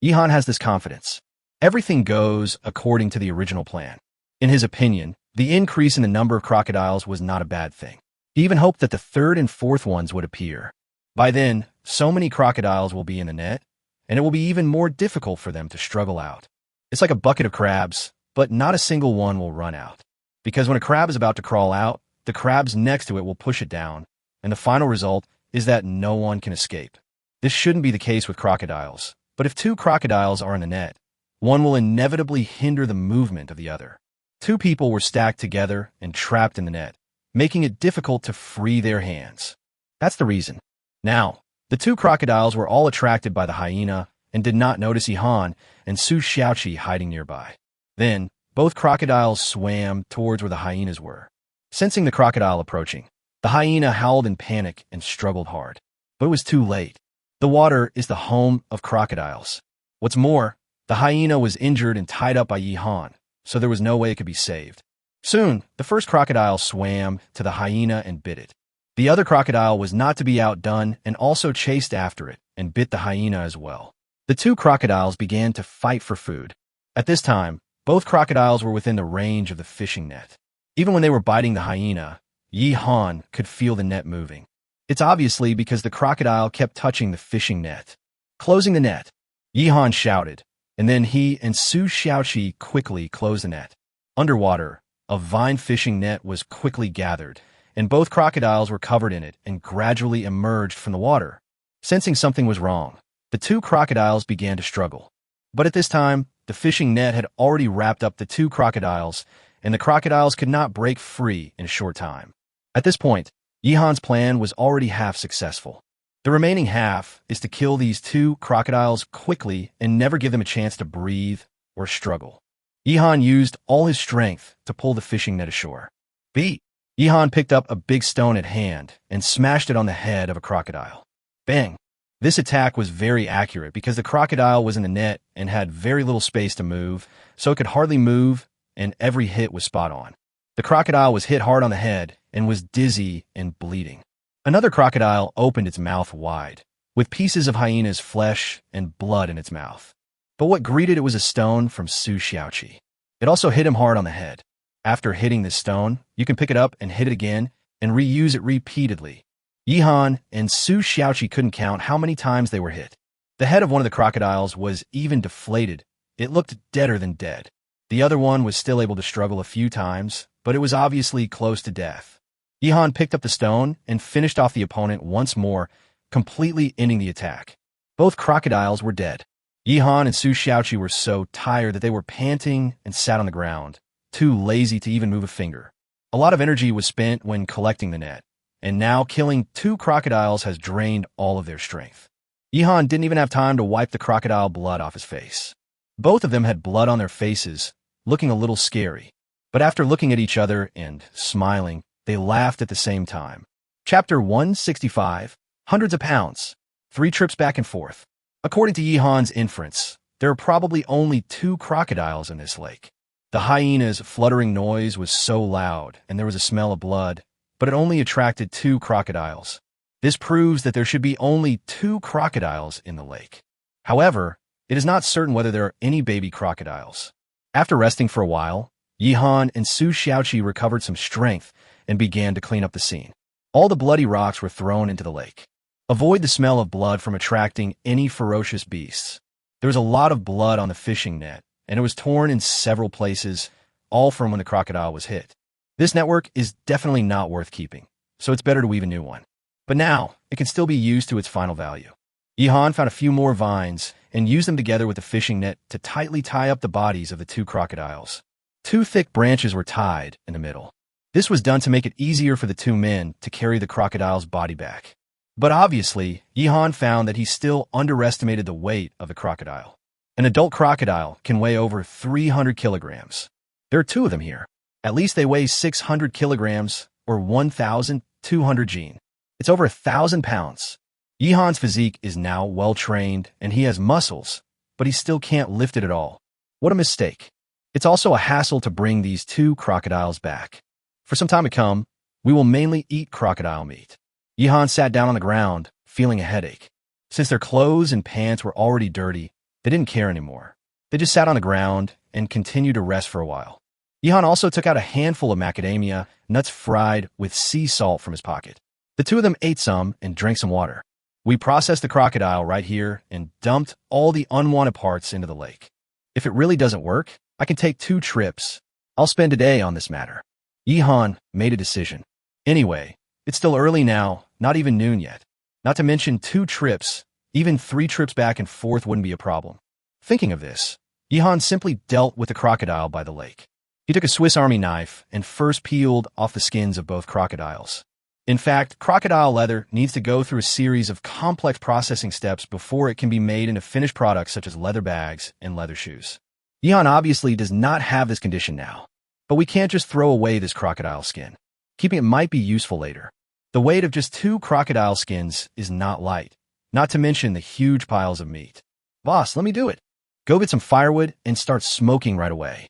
Yihan has this confidence. Everything goes according to the original plan. In his opinion, the increase in the number of crocodiles was not a bad thing. He even hoped that the third and fourth ones would appear. By then, so many crocodiles will be in the net, and it will be even more difficult for them to struggle out. It's like a bucket of crabs, but not a single one will run out. Because when a crab is about to crawl out, the crabs next to it will push it down, and the final result is that no one can escape. This shouldn't be the case with crocodiles, but if two crocodiles are in the net, one will inevitably hinder the movement of the other. Two people were stacked together and trapped in the net, making it difficult to free their hands. That's the reason. Now, the two crocodiles were all attracted by the hyena and did not notice Yihan and Su Xiaoqi hiding nearby. Then, both crocodiles swam towards where the hyenas were. Sensing the crocodile approaching, the hyena howled in panic and struggled hard. But it was too late. The water is the home of crocodiles. What's more, the hyena was injured and tied up by Yihan, so there was no way it could be saved. Soon, the first crocodile swam to the hyena and bit it. The other crocodile was not to be outdone and also chased after it and bit the hyena as well. The two crocodiles began to fight for food. At this time, both crocodiles were within the range of the fishing net. Even when they were biting the hyena, Yihan could feel the net moving. It's obviously because the crocodile kept touching the fishing net. Closing the net, Yihan shouted, and then he and Su Xiaoqi quickly closed the net. Underwater, a vine fishing net was quickly gathered, and both crocodiles were covered in it and gradually emerged from the water. Sensing something was wrong, the two crocodiles began to struggle. But at this time, the fishing net had already wrapped up the two crocodiles, and the crocodiles could not break free in a short time. At this point, Yihan's plan was already half successful. The remaining half is to kill these two crocodiles quickly and never give them a chance to breathe or struggle. Yihan used all his strength to pull the fishing net ashore. Yihan picked up a big stone at hand and smashed it on the head of a crocodile. Bang! This attack was very accurate because the crocodile was in the net and had very little space to move, so it could hardly move, and every hit was spot on. The crocodile was hit hard on the head and was dizzy and bleeding. Another crocodile opened its mouth wide, with pieces of hyena's flesh and blood in its mouth. But what greeted it was a stone from Su Xiaoqi. It also hit him hard on the head. After hitting this stone, you can pick it up and hit it again and reuse it repeatedly. Yihan and Su Xiaoqi couldn't count how many times they were hit. The head of one of the crocodiles was even deflated. It looked deader than dead. The other one was still able to struggle a few times, but it was obviously close to death. Yihan picked up the stone and finished off the opponent once more, completely ending the attack. Both crocodiles were dead. Yihan and Su Xiaoqi were so tired that they were panting and sat on the ground, too lazy to even move a finger. A lot of energy was spent when collecting the net, and now killing two crocodiles has drained all of their strength. Yihan didn't even have time to wipe the crocodile blood off his face. Both of them had blood on their faces, looking a little scary. But after looking at each other and smiling, they laughed at the same time. Chapter 165, Hundreds of Pounds, 3 trips back and forth. According to Yihan's inference, there are probably only 2 crocodiles in this lake. The hyena's fluttering noise was so loud, and there was a smell of blood, but it only attracted 2 crocodiles. This proves that there should be only 2 crocodiles in the lake. However, it is not certain whether there are any baby crocodiles. After resting for a while, Yihan and Su Xiaoqi recovered some strength and began to clean up the scene. All the bloody rocks were thrown into the lake. Avoid the smell of blood from attracting any ferocious beasts. There was a lot of blood on the fishing net, and it was torn in several places, all from when the crocodile was hit. This network is definitely not worth keeping, so it's better to weave a new one. But now, it can still be used to its final value. Yihan found a few more vines and used them together with the fishing net to tightly tie up the bodies of the two crocodiles. Two thick branches were tied in the middle. This was done to make it easier for the two men to carry the crocodile's body back. But obviously, Yihan found that he still underestimated the weight of the crocodile. An adult crocodile can weigh over 300 kilograms. There are two of them here. At least they weigh 600 kilograms, or 1,200 jin. It's over 1,000 pounds. Yihan's physique is now well-trained, and he has muscles, but he still can't lift it at all. What a mistake. It's also a hassle to bring these two crocodiles back. For some time to come, we will mainly eat crocodile meat. Yihan sat down on the ground, feeling a headache. Since their clothes and pants were already dirty, they didn't care anymore. They just sat on the ground and continued to rest for a while. Yihan also took out a handful of macadamia nuts fried with sea salt from his pocket. The two of them ate some and drank some water. We processed the crocodile right here and dumped all the unwanted parts into the lake. If it really doesn't work, I can take 2 trips. I'll spend a day on this matter. Yihan made a decision. Anyway, it's still early now, not even noon yet. Not to mention 2 trips, even 3 trips back and forth wouldn't be a problem. Thinking of this, Yihan simply dealt with the crocodile by the lake. He took a Swiss Army knife and first peeled off the skins of both crocodiles. In fact, crocodile leather needs to go through a series of complex processing steps before it can be made into finished products such as leather bags and leather shoes. Yihan obviously does not have this condition now, but we can't just throw away this crocodile skin. Keeping it might be useful later. The weight of just 2 crocodile skins is not light, not to mention the huge piles of meat. Boss, let me do it. Go get some firewood and start smoking right away.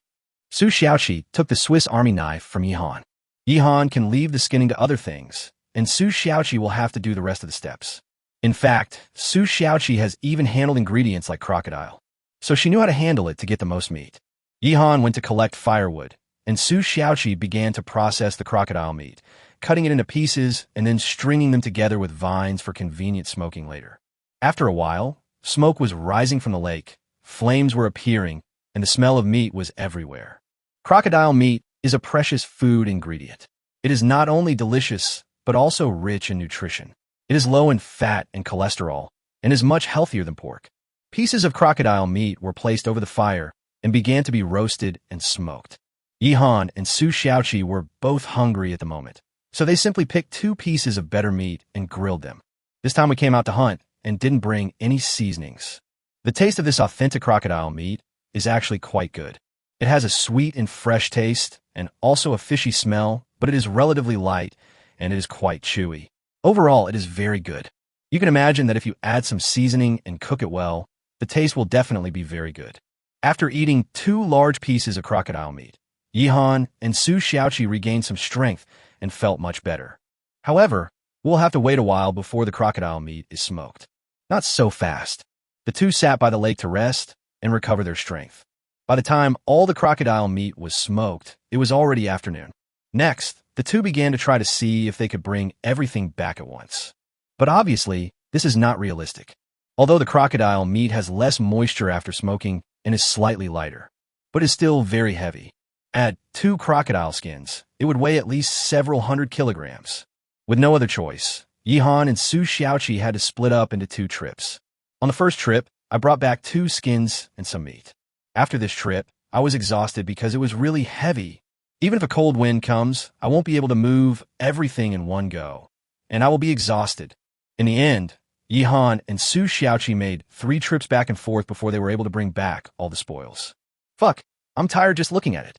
Su Xiaoqi took the Swiss Army knife from Yihan. Yihan can leave the skinning to other things, and Su Xiaoqi will have to do the rest of the steps. In fact, Su Xiaoqi has even handled ingredients like crocodile, so she knew how to handle it to get the most meat. Yihan went to collect firewood, and Su Xiaoqi began to process the crocodile meat, cutting it into pieces and then stringing them together with vines for convenient smoking later. After a while, smoke was rising from the lake, flames were appearing, and the smell of meat was everywhere. Crocodile meat is a precious food ingredient. It is not only delicious, but also rich in nutrition. It is low in fat and cholesterol, and is much healthier than pork. Pieces of crocodile meat were placed over the fire and began to be roasted and smoked. Yihan and Su Xiaoqi were both hungry at the moment, so they simply picked 2 pieces of better meat and grilled them. This time we came out to hunt and didn't bring any seasonings. The taste of this authentic crocodile meat is actually quite good. It has a sweet and fresh taste and also a fishy smell, but it is relatively light and it is quite chewy. Overall, it is very good. You can imagine that if you add some seasoning and cook it well, the taste will definitely be very good. After eating 2 large pieces of crocodile meat, Yihan and Su Xiaoqi regained some strength and felt much better. However, we'll have to wait a while before the crocodile meat is smoked. Not so fast. The two sat by the lake to rest and recover their strength. By the time all the crocodile meat was smoked, it was already afternoon. Next, the two began to try to see if they could bring everything back at once. But obviously, this is not realistic. Although the crocodile meat has less moisture after smoking and is slightly lighter, but is still very heavy. Add 2 crocodile skins, it would weigh at least several hundred kilograms. With no other choice, Yihan and Su Xiaoqi had to split up into 2 trips. On the first trip, I brought back 2 skins and some meat. After this trip, I was exhausted because it was really heavy. Even if a cold wind comes, I won't be able to move everything in one go, and I will be exhausted. In the end, Yihan and Su Xiaoqi made 3 trips back and forth before they were able to bring back all the spoils. Fuck, I'm tired just looking at it.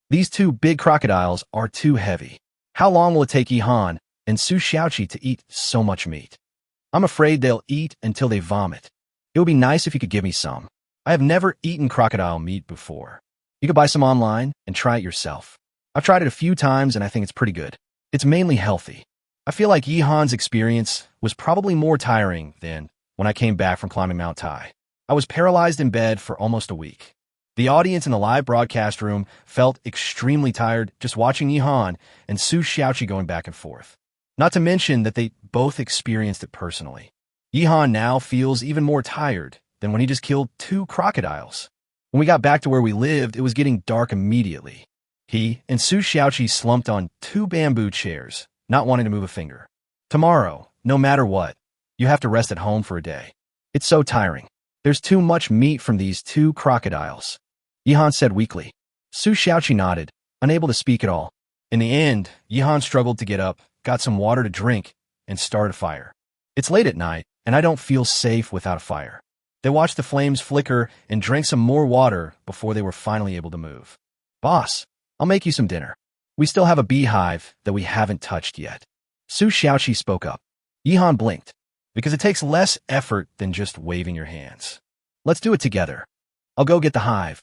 These 2 big crocodiles are too heavy. How long will it take Yihan and Su Xiaoqi to eat so much meat? I'm afraid they'll eat until they vomit. It would be nice if you could give me some. I have never eaten crocodile meat before. You could buy some online and try it yourself. I've tried it a few times and I think it's pretty good. It's mainly healthy. I feel like Yihan's experience was probably more tiring than when I came back from climbing Mount Tai. I was paralyzed in bed for almost a week. The audience in the live broadcast room felt extremely tired just watching Yihan and Su Xiaoqi going back and forth. Not to mention that they both experienced it personally. Yihan now feels even more tired than when he just killed 2 crocodiles. When we got back to where we lived, it was getting dark immediately. He and Su Xiaoqi slumped on 2 bamboo chairs, not wanting to move a finger. Tomorrow, no matter what, you have to rest at home for a day. It's so tiring. There's too much meat from these 2 crocodiles, Yihan said weakly. Su Xiaoqi nodded, unable to speak at all. In the end, Yihan struggled to get up, got some water to drink, and started a fire. It's late at night, and I don't feel safe without a fire. They watched the flames flicker and drank some more water before they were finally able to move. Boss, I'll make you some dinner. We still have a beehive that we haven't touched yet. Su Xiaoqi spoke up. Yihan blinked, because it takes less effort than just waving your hands. Let's do it together. I'll go get the hive.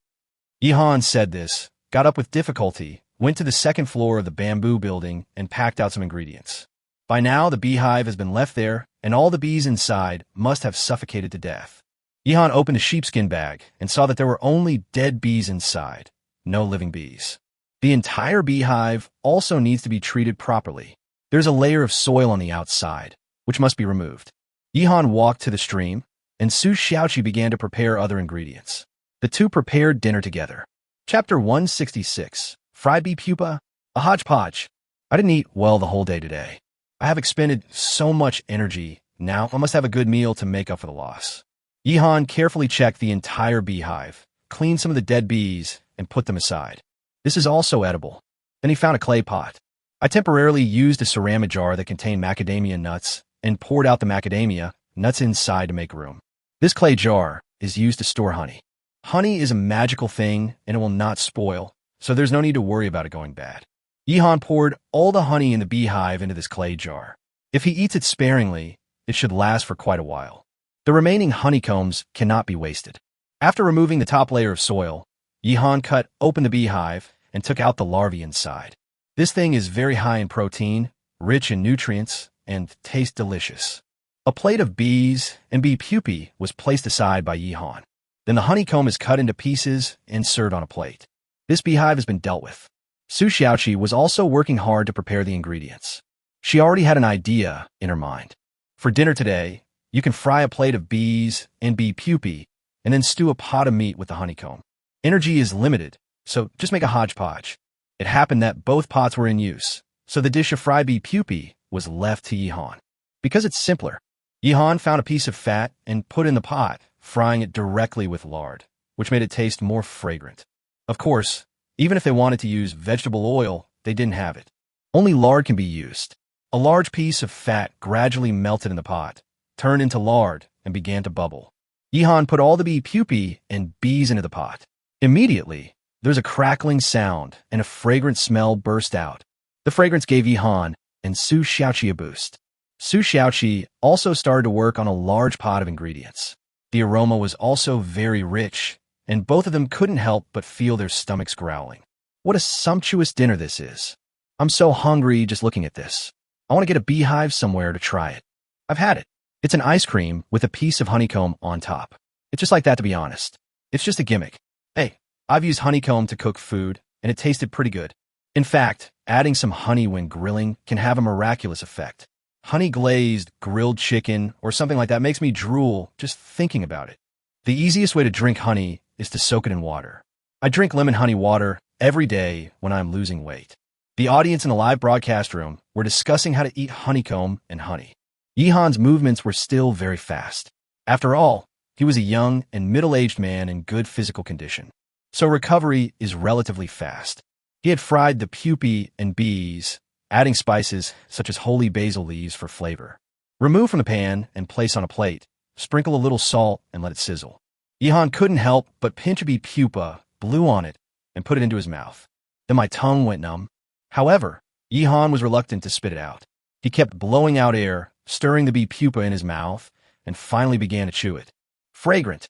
Yihan said this, got up with difficulty, went to the 2nd floor of the bamboo building, and packed out some ingredients. By now, the beehive has been left there, and all the bees inside must have suffocated to death. Yihan opened a sheepskin bag and saw that there were only dead bees inside, no living bees. The entire beehive also needs to be treated properly. There's a layer of soil on the outside, which must be removed. Yihan walked to the stream, and Su Xiaoqi began to prepare other ingredients. The 2 prepared dinner together. Chapter 166, Fried Bee Pupa, a hodgepodge. I didn't eat well the whole day today. I have expended so much energy, now I must have a good meal to make up for the loss. Yihan carefully checked the entire beehive, cleaned some of the dead bees, and put them aside. This is also edible. Then he found a clay pot. I temporarily used a ceramic jar that contained macadamia nuts and poured out the macadamia nuts inside to make room. This clay jar is used to store honey. Honey is a magical thing and it will not spoil, so there's no need to worry about it going bad. Yihan poured all the honey in the beehive into this clay jar. If he eats it sparingly, it should last for quite a while. The remaining honeycombs cannot be wasted. After removing the top layer of soil, Yihan cut open the beehive and took out the larvae inside. This thing is very high in protein, rich in nutrients, and tastes delicious. A plate of bees and bee pupae was placed aside by Yihan. Then the honeycomb is cut into pieces and served on a plate. This beehive has been dealt with. Su Xiaoqi was also working hard to prepare the ingredients. She already had an idea in her mind. For dinner today, you can fry a plate of bees and bee pupae and then stew a pot of meat with the honeycomb. Energy is limited, so just make a hodgepodge. It happened that both pots were in use, so the dish of fried bee pupae was left to Yihan. Because it's simpler, Yihan found a piece of fat and put in the pot, frying it directly with lard, which made it taste more fragrant. Of course, even if they wanted to use vegetable oil, they didn't have it. Only lard can be used. A large piece of fat gradually melted in the pot, turned into lard, and began to bubble. Yihan put all the bee pupae and bees into the pot. Immediately, there's a crackling sound and a fragrant smell burst out. The fragrance gave Yihan and Su Xiaoqi a boost. Su Xiaoqi also started to work on a large pot of ingredients. The aroma was also very rich, and both of them couldn't help but feel their stomachs growling. What a sumptuous dinner this is. I'm so hungry just looking at this. I want to get a beehive somewhere to try it. I've had it. It's an ice cream with a piece of honeycomb on top. It's just like that, to be honest. It's just a gimmick. Hey, I've used honeycomb to cook food, and it tasted pretty good. In fact, adding some honey when grilling can have a miraculous effect. Honey-glazed grilled chicken or something like that makes me drool just thinking about it. The easiest way to drink honey is to soak it in water. I drink lemon honey water every day when I'm losing weight. The audience in the live broadcast room were discussing how to eat honeycomb and honey. Yihan's movements were still very fast. After all, he was a young and middle-aged man in good physical condition, so recovery is relatively fast. He had fried the pupae and bees, adding spices such as holy basil leaves for flavor. Remove from the pan and place on a plate. Sprinkle a little salt and let it sizzle. Yihan couldn't help but pinch a bee pupa, blew on it, and put it into his mouth. Then my tongue went numb. However, Yihan was reluctant to spit it out. He kept blowing out air, stirring the bee pupa in his mouth, and finally began to chew it. Fragrant.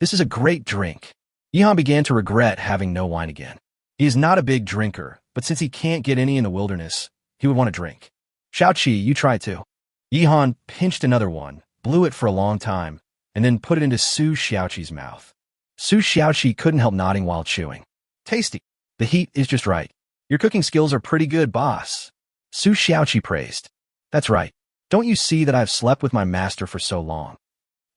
This is a great drink. Yihan began to regret having no wine again. He is not a big drinker, but since he can't get any in the wilderness, he would want to drink. Xiaoqi, you try it too. Yihan pinched another one, blew it for a long time, and then put it into Su Xiaoqi's mouth. Su Xiaoqi couldn't help nodding while chewing. Tasty. The heat is just right. Your cooking skills are pretty good, boss. Su Xiaoqi praised. That's right. Don't you see that I've slept with my master for so long?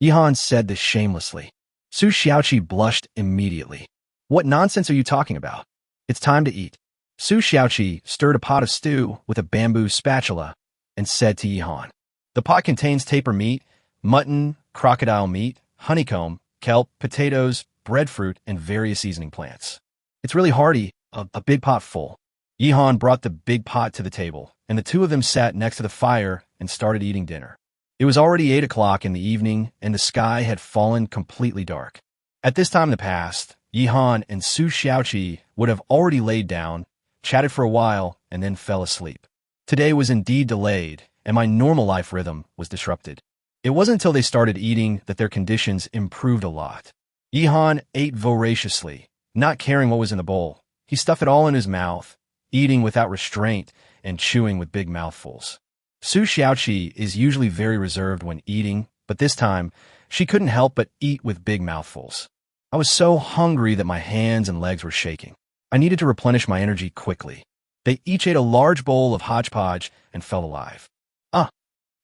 Yihan said this shamelessly. Su Xiaoqi blushed immediately. What nonsense are you talking about? It's time to eat. Su Xiaoqi stirred a pot of stew with a bamboo spatula and said to Yihan, the pot contains tapir meat, mutton, crocodile meat, honeycomb, kelp, potatoes, breadfruit, and various seasoning plants. It's really hearty, a big pot full. Yihan brought the big pot to the table, and the two of them sat next to the fire and started eating dinner. It was already 8 o'clock in the evening, and the sky had fallen completely dark. At this time in the past, Yihan and Su Xiaoqi would have already laid down, chatted for a while, and then fell asleep. Today was indeed delayed, and my normal life rhythm was disrupted. It wasn't until they started eating that their conditions improved a lot. Yihan ate voraciously, not caring what was in the bowl. He stuffed it all in his mouth, eating without restraint and chewing with big mouthfuls. Su Xiaoqi is usually very reserved when eating, but this time, she couldn't help but eat with big mouthfuls. I was so hungry that my hands and legs were shaking. I needed to replenish my energy quickly. They each ate a large bowl of hodgepodge and felt alive.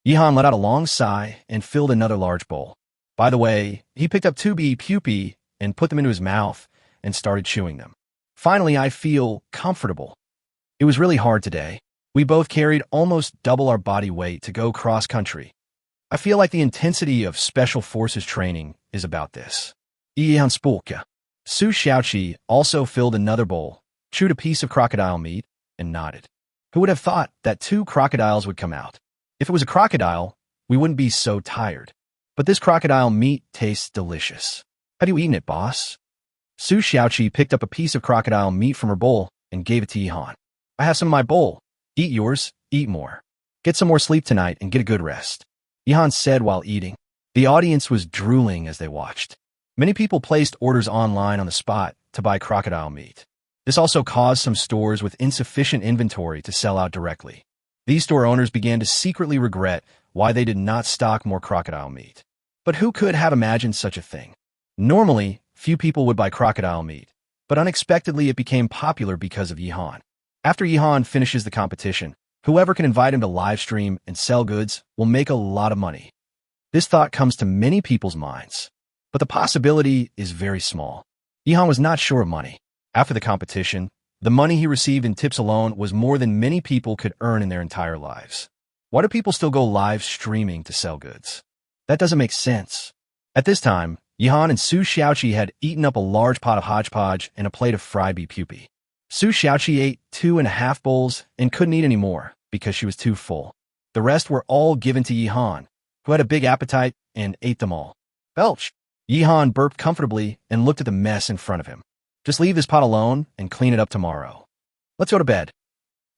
Yihan let out a long sigh and filled another large bowl. By the way, he picked up 2 pupae and put them into his mouth and started chewing them. Finally, I feel comfortable. It was really hard today. We both carried almost double our body weight to go cross-country. I feel like the intensity of Special Forces training is about this. Yihan spoke. Su Xiaoqi also filled another bowl, chewed a piece of crocodile meat, and nodded. Who would have thought that 2 crocodiles would come out? If it was a crocodile, we wouldn't be so tired. But this crocodile meat tastes delicious. Have you eaten it, boss? Su Xiaoqi picked up a piece of crocodile meat from her bowl and gave it to Yihan. I have some in my bowl. Eat yours, eat more. Get some more sleep tonight and get a good rest. Yihan said while eating. The audience was drooling as they watched. Many people placed orders online on the spot to buy crocodile meat. This also caused some stores with insufficient inventory to sell out directly. These store owners began to secretly regret why they did not stock more crocodile meat. But who could have imagined such a thing? Normally, few people would buy crocodile meat, but unexpectedly it became popular because of Yihan. After Yihan finishes the competition, whoever can invite him to live stream and sell goods will make a lot of money. This thought comes to many people's minds, but the possibility is very small. Yihan was not sure of money. After the competition, the money he received in tips alone was more than many people could earn in their entire lives. Why do people still go live streaming to sell goods? That doesn't make sense. At this time, Yihan and Su Xiaoqi had eaten up a large pot of hodgepodge and a plate of fried beef pupae. Su Xiaoqi ate 2.5 bowls and couldn't eat any more because she was too full. The rest were all given to Yihan, who had a big appetite and ate them all. Belch! Yihan burped comfortably and looked at the mess in front of him. Just leave this pot alone and clean it up tomorrow. Let's go to bed.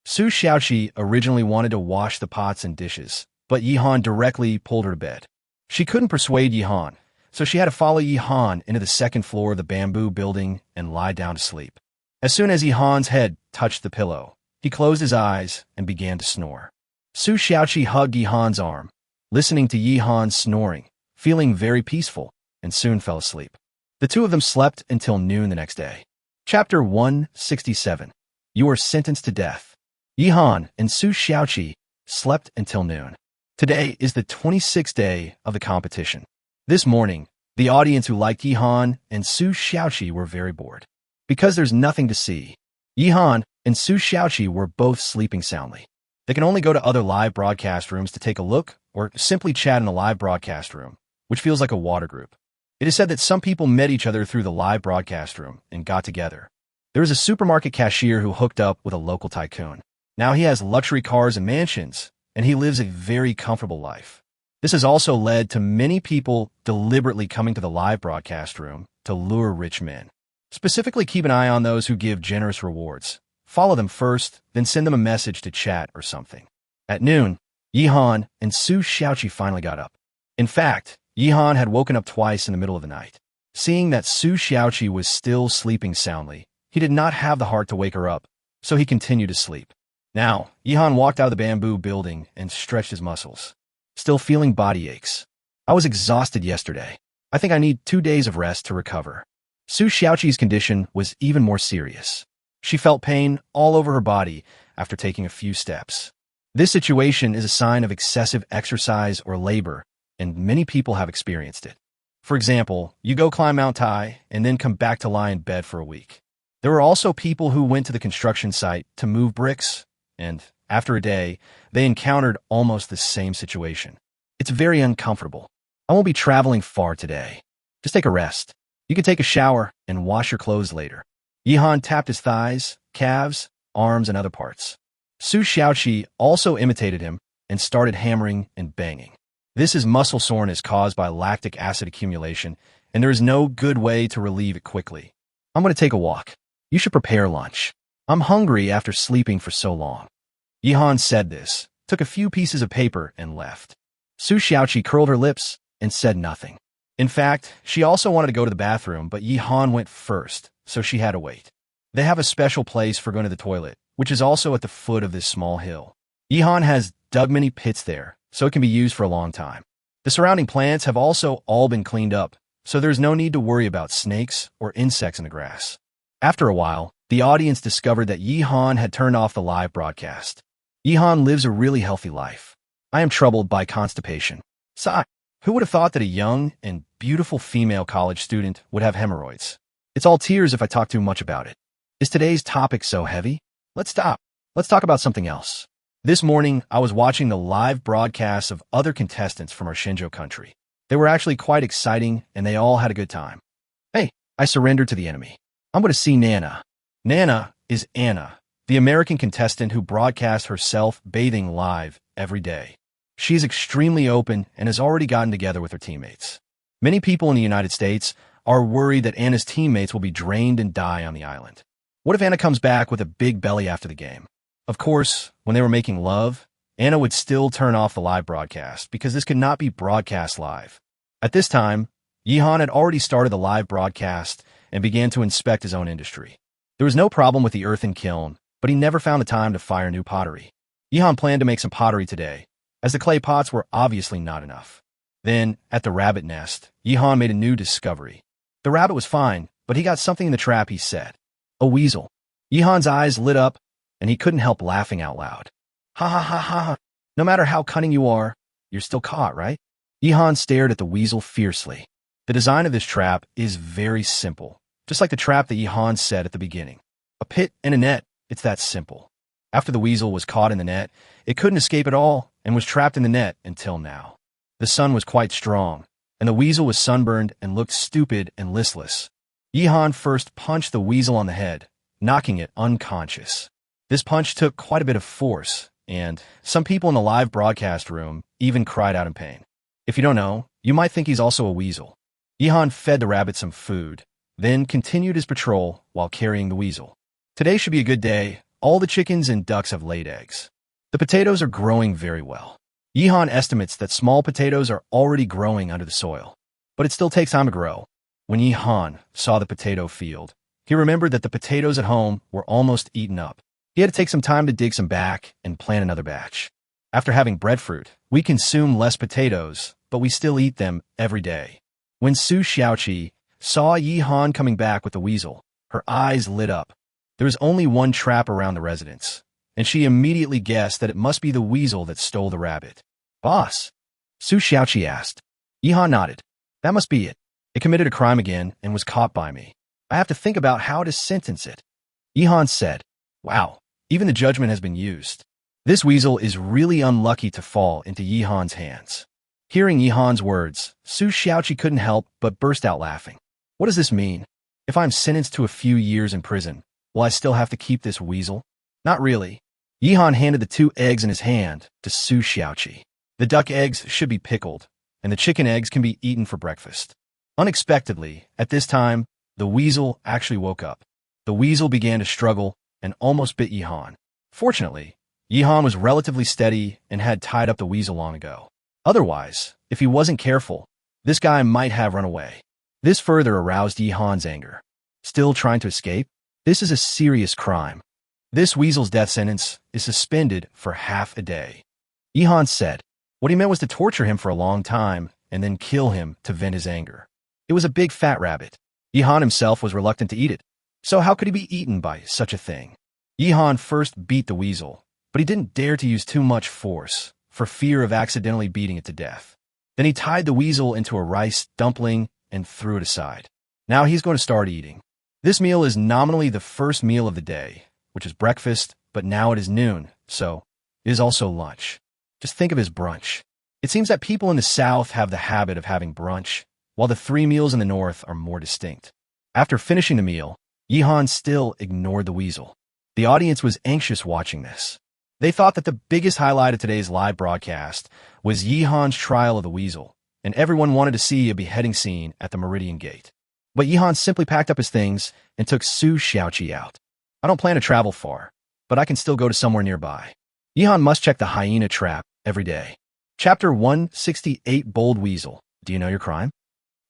Su Xiaoqi originally wanted to wash the pots and dishes, but Yihan directly pulled her to bed. She couldn't persuade Yihan, so she had to follow Yihan into the second floor of the bamboo building and lie down to sleep. As soon as Yihan's head touched the pillow, he closed his eyes and began to snore. Su Xiaoqi hugged Yihan's arm, listening to Yihan's snoring, feeling very peaceful, and soon fell asleep. The two of them slept until noon the next day. Chapter 167. You are sentenced to death. Yihan and Su Xiaoqi slept until noon. Today is the 26th day of the competition. This morning, the audience who liked Yihan and Su Xiaoqi were very bored. Because there's nothing to see, Yihan and Su Xiaoqi were both sleeping soundly. They can only go to other live broadcast rooms to take a look or simply chat in a live broadcast room, which feels like a water group. It is said that some people met each other through the live broadcast room and got together. There is a supermarket cashier who hooked up with a local tycoon. Now he has luxury cars and mansions, and he lives a very comfortable life. This has also led to many people deliberately coming to the live broadcast room to lure rich men. Specifically, keep an eye on those who give generous rewards. Follow them first, then send them a message to chat or something. At noon, Yihan and Su Xiaoqi finally got up. In fact, Yihan had woken up twice in the middle of the night. Seeing that Su Xiaoqi was still sleeping soundly, he did not have the heart to wake her up, so he continued to sleep. Now, Yihan walked out of the bamboo building and stretched his muscles, still feeling body aches. I was exhausted yesterday. I think I need 2 days of rest to recover. Su Xiaoqi's condition was even more serious. She felt pain all over her body after taking a few steps. This situation is a sign of excessive exercise or labor, and many people have experienced it. For example, you go climb Mount Tai and then come back to lie in bed for a week. There were also people who went to the construction site to move bricks, and after a day, they encountered almost the same situation. It's very uncomfortable. I won't be traveling far today. Just take a rest. You can take a shower and wash your clothes later. Yihan tapped his thighs, calves, arms, and other parts. Su Xiaoqi also imitated him and started hammering and banging. This is muscle soreness caused by lactic acid accumulation, and there is no good way to relieve it quickly. I'm going to take a walk. You should prepare lunch. I'm hungry after sleeping for so long. Yihan said this, took a few pieces of paper, and left. Su Xiaoqi curled her lips and said nothing. In fact, she also wanted to go to the bathroom, but Yihan went first, so she had to wait. They have a special place for going to the toilet, which is also at the foot of this small hill. Yihan has dug many pits there, so it can be used for a long time. The surrounding plants have also all been cleaned up, so there's no need to worry about snakes or insects in the grass. After a while, the audience discovered that Yihan had turned off the live broadcast. Yihan lives a really healthy life. I am troubled by constipation. Sigh. Who would have thought that a young and beautiful female college student would have hemorrhoids? It's all tears if I talk too much about it. Is today's topic so heavy? Let's stop. Let's talk about something else. This morning, I was watching the live broadcasts of other contestants from our Shinjo country. They were actually quite exciting, and they all had a good time. Hey, I surrendered to the enemy. I'm going to see Nana. Nana is Anna, the American contestant who broadcasts herself bathing live every day. She's extremely open and has already gotten together with her teammates. Many people in the United States are worried that Anna's teammates will be drained and die on the island. What if Anna comes back with a big belly after the game? Of course, when they were making love, Anna would still turn off the live broadcast because this could not be broadcast live. At this time, Yihan had already started the live broadcast and began to inspect his own industry. There was no problem with the earthen kiln, but he never found the time to fire new pottery. Yihan planned to make some pottery today, as the clay pots were obviously not enough. Then, at the rabbit nest, Yihan made a new discovery. The rabbit was fine, but he got something in the trap, he said. A weasel. Yihan's eyes lit up, and he couldn't help laughing out loud. Ha ha ha ha. No matter how cunning you are, you're still caught, right? Yihan stared at the weasel fiercely. The design of this trap is very simple, just like the trap that Yihan said at the beginning. A pit and a net, it's that simple. After the weasel was caught in the net, it couldn't escape at all and was trapped in the net until now. The sun was quite strong, and the weasel was sunburned and looked stupid and listless. Yihan first punched the weasel on the head, knocking it unconscious. This punch took quite a bit of force, and some people in the live broadcast room even cried out in pain. If you don't know, you might think he's also a weasel. Yihan fed the rabbit some food, then continued his patrol while carrying the weasel. Today should be a good day. All the chickens and ducks have laid eggs. The potatoes are growing very well. Yihan estimates that small potatoes are already growing under the soil, but it still takes time to grow. When Yihan saw the potato field, he remembered that the potatoes at home were almost eaten up. He had to take some time to dig some back and plant another batch. After having breadfruit, we consume less potatoes, but we still eat them every day. When Su Xiaoqi saw Yihan coming back with the weasel, her eyes lit up. There was only one trap around the residence, and she immediately guessed that it must be the weasel that stole the rabbit. Boss? Su Xiaoqi asked. Yihan nodded. That must be it. It committed a crime again and was caught by me. I have to think about how to sentence it. Yihan said, Wow, even the judgment has been used. This weasel is really unlucky to fall into Yihan's hands. Hearing Yihan's words, Su Xiaoqi couldn't help but burst out laughing. What does this mean? If I'm sentenced to a few years in prison, will I still have to keep this weasel? Not really. Yihan handed the 2 eggs in his hand to Su Xiaoqi. The duck eggs should be pickled, and the chicken eggs can be eaten for breakfast. Unexpectedly, at this time, the weasel actually woke up. The weasel began to struggle and almost bit Yihan. Fortunately, Yihan was relatively steady and had tied up the weasel long ago. Otherwise, if he wasn't careful, this guy might have run away. This further aroused Yihan's anger. Still trying to escape? This is a serious crime. This weasel's death sentence is suspended for half a day. Yihan said what he meant was to torture him for a long time and then kill him to vent his anger. It was a big fat rabbit. Yihan himself was reluctant to eat it. So how could he be eaten by such a thing? Yihan first beat the weasel, but he didn't dare to use too much force, for fear of accidentally beating it to death. Then he tied the weasel into a rice dumpling and threw it aside. Now he's going to start eating. This meal is nominally the first meal of the day, which is breakfast, but now it is noon, so it is also lunch. Just think of it as brunch. It seems that people in the South have the habit of having brunch, while the three meals in the North are more distinct. After finishing the meal, Yihan still ignored the weasel. The audience was anxious watching this. They thought that the biggest highlight of today's live broadcast was Yihan's trial of the weasel, and everyone wanted to see a beheading scene at the Meridian Gate. But Yihan simply packed up his things and took Su Xiaoqi out. I don't plan to travel far, but I can still go to somewhere nearby. Yihan must check the hyena trap every day. Chapter 168 Bold Weasel. Do you know your crime?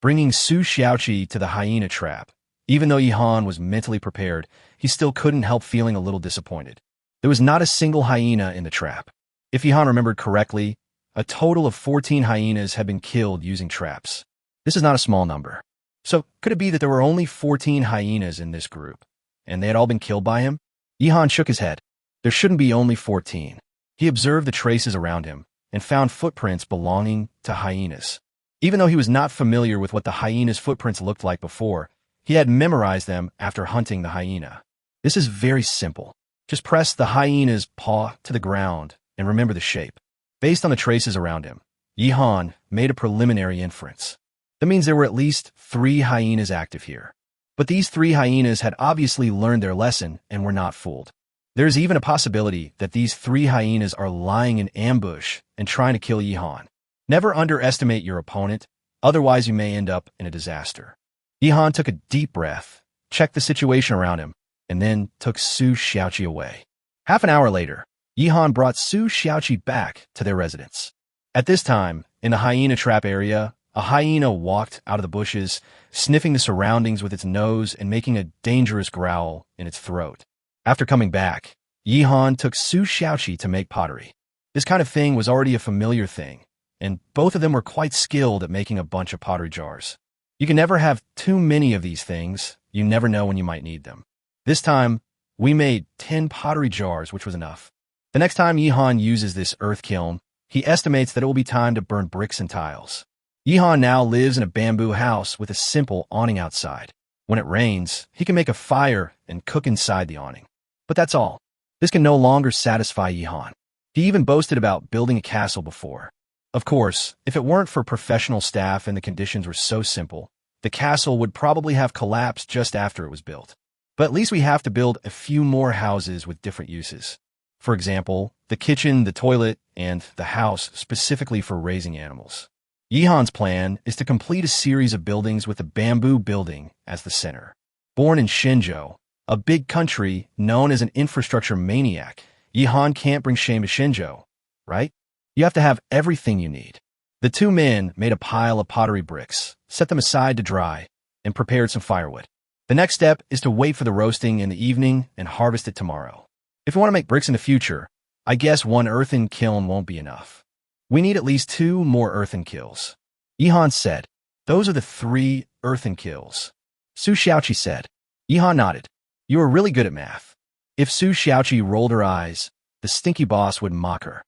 Bringing Su Xiaoqi to the hyena trap. Even though Yihan was mentally prepared, he still couldn't help feeling a little disappointed. There was not a single hyena in the trap. If Yihan remembered correctly, a total of 14 hyenas had been killed using traps. This is not a small number. So, could it be that there were only 14 hyenas in this group, and they had all been killed by him? Yihan shook his head. There shouldn't be only 14. He observed the traces around him, and found footprints belonging to hyenas. Even though he was not familiar with what the hyena's footprints looked like before, he had memorized them after hunting the hyena. This is very simple. Just press the hyena's paw to the ground and remember the shape. Based on the traces around him, Yihan made a preliminary inference. That means there were at least 3 hyenas active here. But these 3 hyenas had obviously learned their lesson and were not fooled. There is even a possibility that these 3 hyenas are lying in ambush and trying to kill Yihan. Never underestimate your opponent, otherwise you may end up in a disaster. Yihan took a deep breath, checked the situation around him, and then took Su Xiaoqi away. Half an hour later, Yihan brought Su Xiaoqi back to their residence. At this time, in the hyena trap area, a hyena walked out of the bushes, sniffing the surroundings with its nose and making a dangerous growl in its throat. After coming back, Yihan took Su Xiaoqi to make pottery. This kind of thing was already a familiar thing, and both of them were quite skilled at making a bunch of pottery jars. You can never have too many of these things. You never know when you might need them. This time, we made 10 pottery jars, which was enough. The next time Yihan uses this earth kiln, he estimates that it will be time to burn bricks and tiles. Yihan now lives in a bamboo house with a simple awning outside. When it rains, he can make a fire and cook inside the awning. But that's all. This can no longer satisfy Yihan. He even boasted about building a castle before. Of course, if it weren't for professional staff and the conditions were so simple, the castle would probably have collapsed just after it was built. But at least we have to build a few more houses with different uses. For example, the kitchen, the toilet, and the house specifically for raising animals. Yihan's plan is to complete a series of buildings with a bamboo building as the center. Born in Shenzhou, a big country known as an infrastructure maniac, Yihan can't bring shame to Shenzhou, right? You have to have everything you need. The 2 men made a pile of pottery bricks, set them aside to dry, and prepared some firewood. The next step is to wait for the roasting in the evening and harvest it tomorrow. If you want to make bricks in the future, I guess 1 earthen kiln won't be enough. We need at least 2 more earthen kilns. Yihan said, those are the 3 earthen kilns. Su Xiaoqi said. Yihan nodded. You are really good at math. If Su Xiaoqi rolled her eyes, the stinky boss would mock her.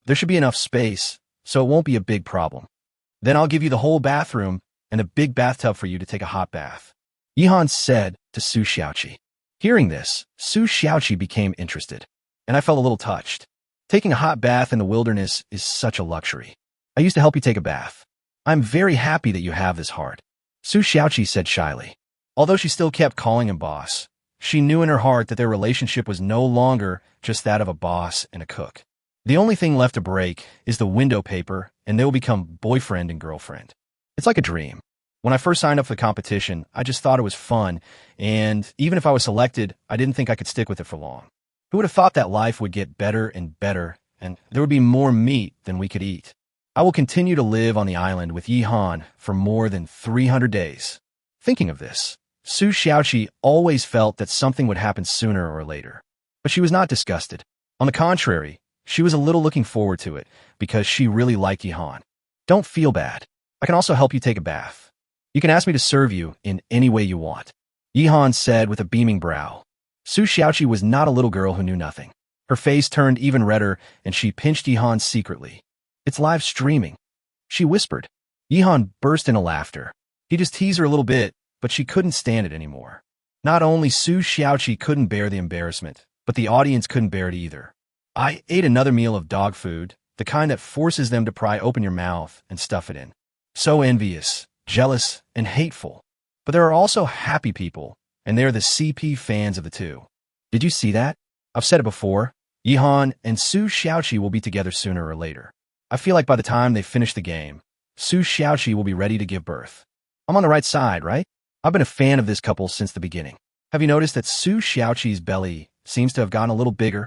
There should be enough space, so it won't be a big problem. Then I'll give you the whole bathroom and a big bathtub for you to take a hot bath. Yihan said to Su Xiaoqi. Hearing this, Su Xiaoqi became interested, and I felt a little touched. Taking a hot bath in the wilderness is such a luxury. I used to help you take a bath. I'm very happy that you have this heart. Su Xiaoqi said shyly. Although she still kept calling him boss, she knew in her heart that their relationship was no longer just that of a boss and a cook. The only thing left to break is the window paper, and they will become boyfriend and girlfriend. It's like a dream. When I first signed up for the competition, I just thought it was fun, and even if I was selected, I didn't think I could stick with it for long. Who would have thought that life would get better and better, and there would be more meat than we could eat? I will continue to live on the island with Yihan for more than 300 days. Thinking of this, Su Xiaoqi always felt that something would happen sooner or later. But she was not disgusted. On the contrary, she was a little looking forward to it, because she really liked Yihan. Don't feel bad. I can also help you take a bath. You can ask me to serve you in any way you want, Yihan said with a beaming brow. Su Xiaoqi was not a little girl who knew nothing. Her face turned even redder, and she pinched Yihan secretly. It's live streaming, she whispered. Yihan burst into laughter. He just teased her a little bit, but she couldn't stand it anymore. Not only Su Xiaoqi couldn't bear the embarrassment, but the audience couldn't bear it either. I ate another meal of dog food, the kind that forces them to pry open your mouth and stuff it in. So envious, jealous, and hateful. But there are also happy people, and they're the CP fans of the two. Did you see that? I've said it before. Yihan and Su Xiaoqi will be together sooner or later. I feel like by the time they finish the game, Su Xiaoqi will be ready to give birth. I'm on the right side, right? I've been a fan of this couple since the beginning. Have you noticed that Su Xiaoqi's belly seems to have gotten a little bigger?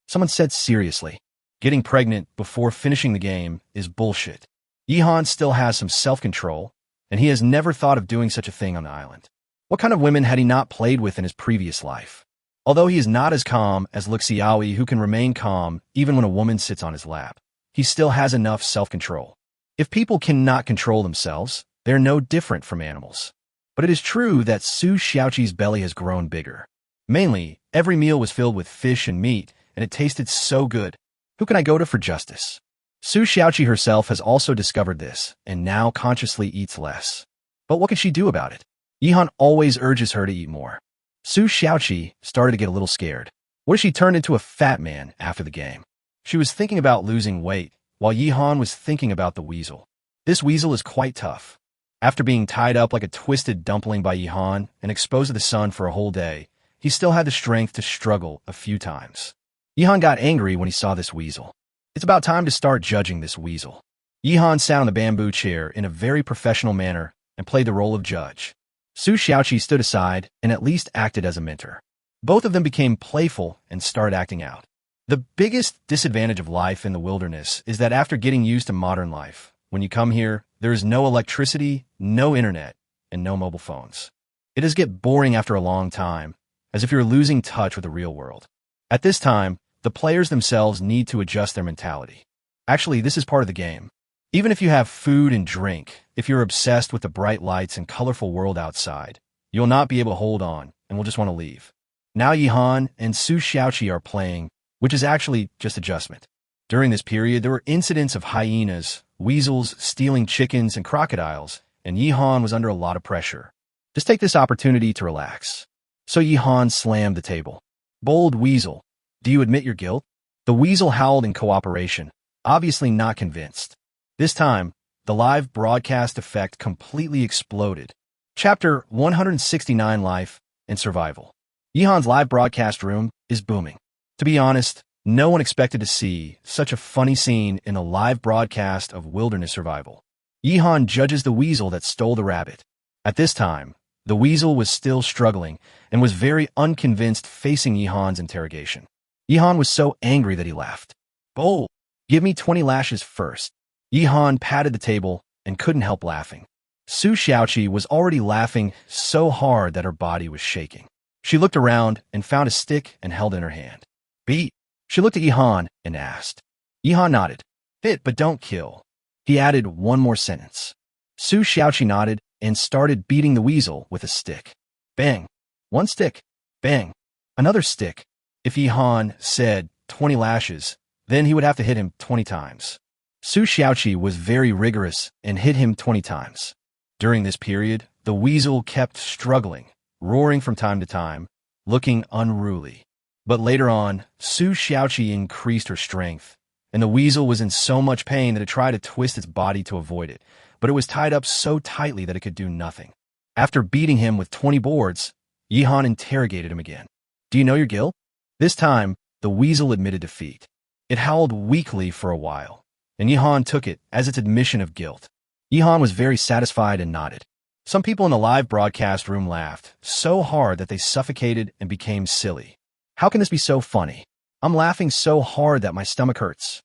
Someone said seriously. Getting pregnant before finishing the game is bullshit. Yihan still has some self-control, and he has never thought of doing such a thing on the island. What kind of women had he not played with in his previous life? Although he is not as calm as Xiaoyi, who can remain calm even when a woman sits on his lap, he still has enough self-control. If people cannot control themselves, they're no different from animals. But it is true that Su Xiaoqi's belly has grown bigger. Mainly, every meal was filled with fish and meat, and it tasted so good. Who can I go to for justice? Su Xiaoqi herself has also discovered this, and now consciously eats less. But what can she do about it? Yihan always urges her to eat more. Su Xiaoqi started to get a little scared. What if she turned into a fat man after the game? She was thinking about losing weight, while Yihan was thinking about the weasel. This weasel is quite tough. After being tied up like a twisted dumpling by Yihan and exposed to the sun for a whole day, he still had the strength to struggle a few times. Yihan got angry when he saw this weasel. It's about time to start judging this weasel. Yihan sat on the bamboo chair in a very professional manner and played the role of judge. Su Xiaoqi stood aside and at least acted as a mentor. Both of them became playful and started acting out. The biggest disadvantage of life in the wilderness is that after getting used to modern life, when you come here, there is no electricity, no internet, and no mobile phones. It does get boring after a long time, as if you're losing touch with the real world. At this time, the players themselves need to adjust their mentality. Actually, this is part of the game. Even if you have food and drink, if you're obsessed with the bright lights and colorful world outside, you'll not be able to hold on and will just want to leave. Now Yihan and Su Xiaoqi are playing, which is actually just adjustment. During this period, there were incidents of hyenas, weasels stealing chickens, and crocodiles, and Yihan was under a lot of pressure. Just take this opportunity to relax. So Yihan slammed the table. Bold weasel, do you admit your guilt? The weasel howled in cooperation, obviously not convinced. This time, the live broadcast effect completely exploded. Chapter 169 Life and Survival. Yihan's live broadcast room is booming. To be honest, no one expected to see such a funny scene in a live broadcast of wilderness survival. Yihan judges the weasel that stole the rabbit. At this time, the weasel was still struggling and was very unconvinced facing Yihan's interrogation. Yihan was so angry that he laughed. Bold, give me 20 lashes first. Yihan patted the table and couldn't help laughing. Su Xiaoqi was already laughing so hard that her body was shaking. She looked around and found a stick and held it in her hand. Beat. She looked at Yihan and asked. Yihan nodded. Hit but don't kill. He added one more sentence. Su Xiaoqi nodded and started beating the weasel with a stick. Bang. One stick. Bang. Another stick. If Yihan said 20 lashes, then he would have to hit him 20 times. Su Xiaoqi was very rigorous and hit him 20 times. During this period, the weasel kept struggling, roaring from time to time, looking unruly. But later on, Su Xiaoqi increased her strength, and the weasel was in so much pain that it tried to twist its body to avoid it, but it was tied up so tightly that it could do nothing. After beating him with 20 boards, Yihan interrogated him again. Do you know your guilt? This time, the weasel admitted defeat. It howled weakly for a while, and Yihan took it as its admission of guilt. Yihan was very satisfied and nodded. Some people in the live broadcast room laughed so hard that they suffocated and became silly. How can this be so funny? I'm laughing so hard that my stomach hurts.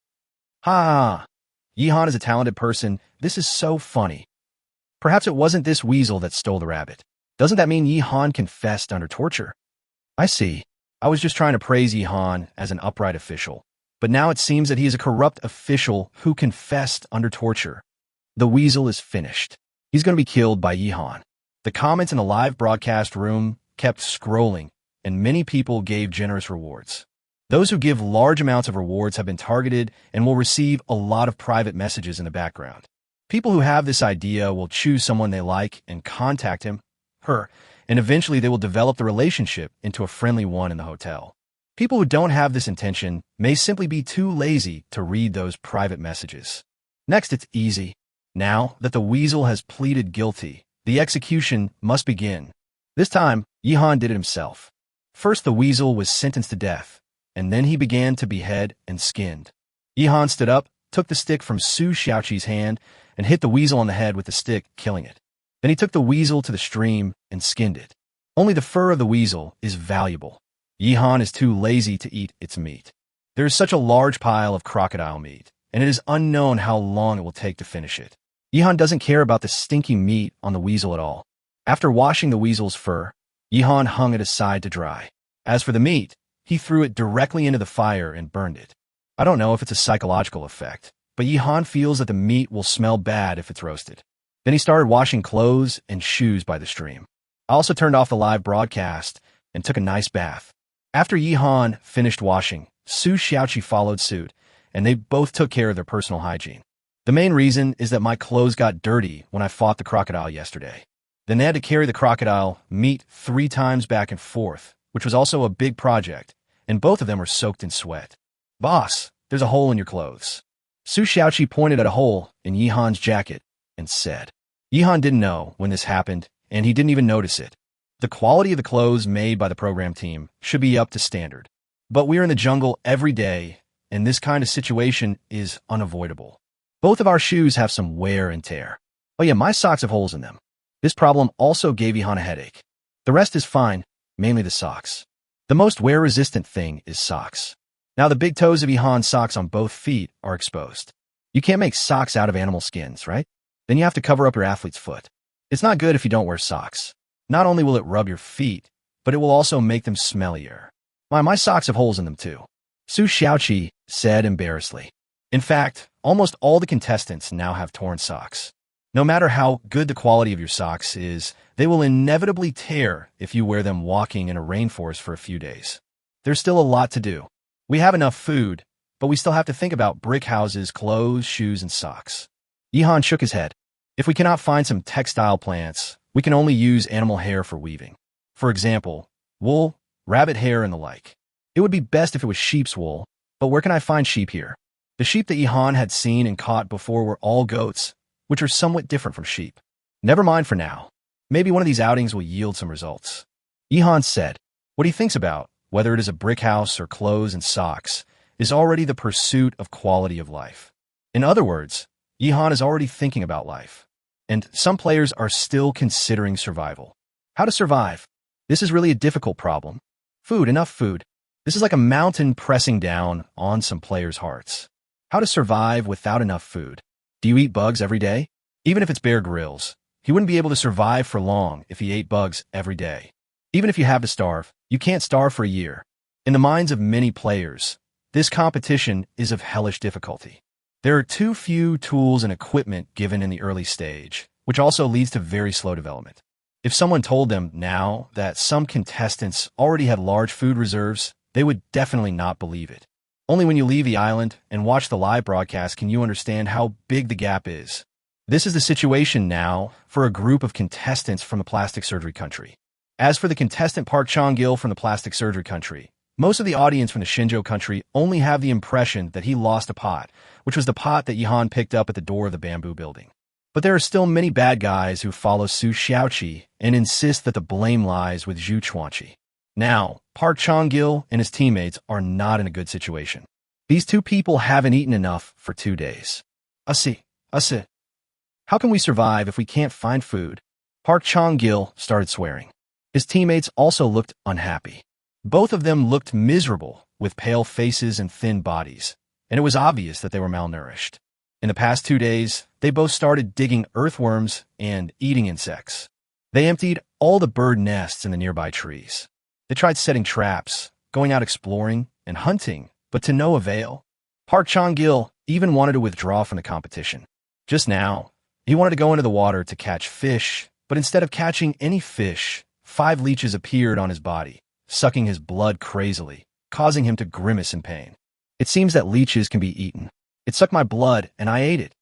Ha! Yihan is a talented person. This is so funny. Perhaps it wasn't this weasel that stole the rabbit. Doesn't that mean Yihan confessed under torture? I see. I was just trying to praise Yihan as an upright official. But now it seems that he is a corrupt official who confessed under torture. The weasel is finished. He's going to be killed by Yihan. The comments in the live broadcast room kept scrolling, and many people gave generous rewards. Those who give large amounts of rewards have been targeted and will receive a lot of private messages in the background. People who have this idea will choose someone they like and contact him, her, and eventually they will develop the relationship into a friendly one in the hotel. People who don't have this intention may simply be too lazy to read those private messages. Next, it's easy. Now that the weasel has pleaded guilty, the execution must begin. This time, Yihan did it himself. First, the weasel was sentenced to death, and then he began to behead and skinned. Yihan stood up, took the stick from Su Xiaoqi's hand, and hit the weasel on the head with the stick, killing it. Then he took the weasel to the stream and skinned it. Only the fur of the weasel is valuable. Yihan is too lazy to eat its meat. There is such a large pile of crocodile meat, and it is unknown how long it will take to finish it. Yihan doesn't care about the stinky meat on the weasel at all. After washing the weasel's fur, Yihan hung it aside to dry. As for the meat, he threw it directly into the fire and burned it. I don't know if it's a psychological effect, but Yihan feels that the meat will smell bad if it's roasted. Then he started washing clothes and shoes by the stream. I also turned off the live broadcast and took a nice bath. After Yihan finished washing, Su Xiaoqi followed suit, and they both took care of their personal hygiene. The main reason is that my clothes got dirty when I fought the crocodile yesterday. Then they had to carry the crocodile meat 3 times back and forth, which was also a big project, and both of them were soaked in sweat. Boss, there's a hole in your clothes. Su Xiaoqi pointed at a hole in Yihan's jacket and said. Yihan didn't know when this happened, and he didn't even notice it. The quality of the clothes made by the program team should be up to standard. But we're in the jungle every day, and this kind of situation is unavoidable. Both of our shoes have some wear and tear. Oh yeah, my socks have holes in them. This problem also gave Yihan a headache. The rest is fine, mainly the socks. The most wear-resistant thing is socks. Now the big toes of Yihan's socks on both feet are exposed. You can't make socks out of animal skins, right? Then you have to cover up your athlete's foot. It's not good if you don't wear socks. Not only will it rub your feet, but it will also make them smellier. My socks have holes in them too. Su Xiaoqi said embarrassedly. In fact, almost all the contestants now have torn socks. No matter how good the quality of your socks is, they will inevitably tear if you wear them walking in a rainforest for a few days. There's still a lot to do. We have enough food, but we still have to think about brick houses, clothes, shoes, and socks. Yihan shook his head. If we cannot find some textile plants, we can only use animal hair for weaving. For example, wool, rabbit hair, and the like. It would be best if it was sheep's wool, but where can I find sheep here? The sheep that Yihan had seen and caught before were all goats, which are somewhat different from sheep. Never mind for now. Maybe one of these outings will yield some results. Yihan said, what he thinks about, whether it is a brick house or clothes and socks, is already the pursuit of quality of life. In other words, Yihan is already thinking about life. And some players are still considering survival. How to survive? This is really a difficult problem. Food, enough food. This is like a mountain pressing down on some players' hearts. How to survive without enough food? Do you eat bugs every day? Even if it's Bear Grylls, he wouldn't be able to survive for long if he ate bugs every day. Even if you have to starve, you can't starve for a year. In the minds of many players, this competition is of hellish difficulty. There are too few tools and equipment given in the early stage, which also leads to very slow development. If someone told them now that some contestants already had large food reserves, they would definitely not believe it. Only when you leave the island and watch the live broadcast can you understand how big the gap is. This is the situation now for a group of contestants from the plastic surgery country. As for the contestant Park Chong-gil from the plastic surgery country, most of the audience from the Shinjo country only have the impression that he lost a pot, which was the pot that Yihan picked up at the door of the bamboo building. But there are still many bad guys who follow Su Xiaoqi and insist that the blame lies with Zhu Chuanqi. Now, Park Chong-gil and his teammates are not in a good situation. These two people haven't eaten enough for 2 days. Asi. How can we survive if we can't find food? Park Chong-gil started swearing. His teammates also looked unhappy. Both of them looked miserable, with pale faces and thin bodies, and it was obvious that they were malnourished. In the past 2 days, they both started digging earthworms and eating insects. They emptied all the bird nests in the nearby trees. They tried setting traps, going out exploring, and hunting, but to no avail. Park Chong-gil even wanted to withdraw from the competition. Just now, He wanted to go into the water to catch fish, but instead of catching any fish, 5 leeches appeared on his body, sucking his blood crazily, causing him to grimace in pain. It seems that leeches can be eaten. It sucked my blood, and I ate it.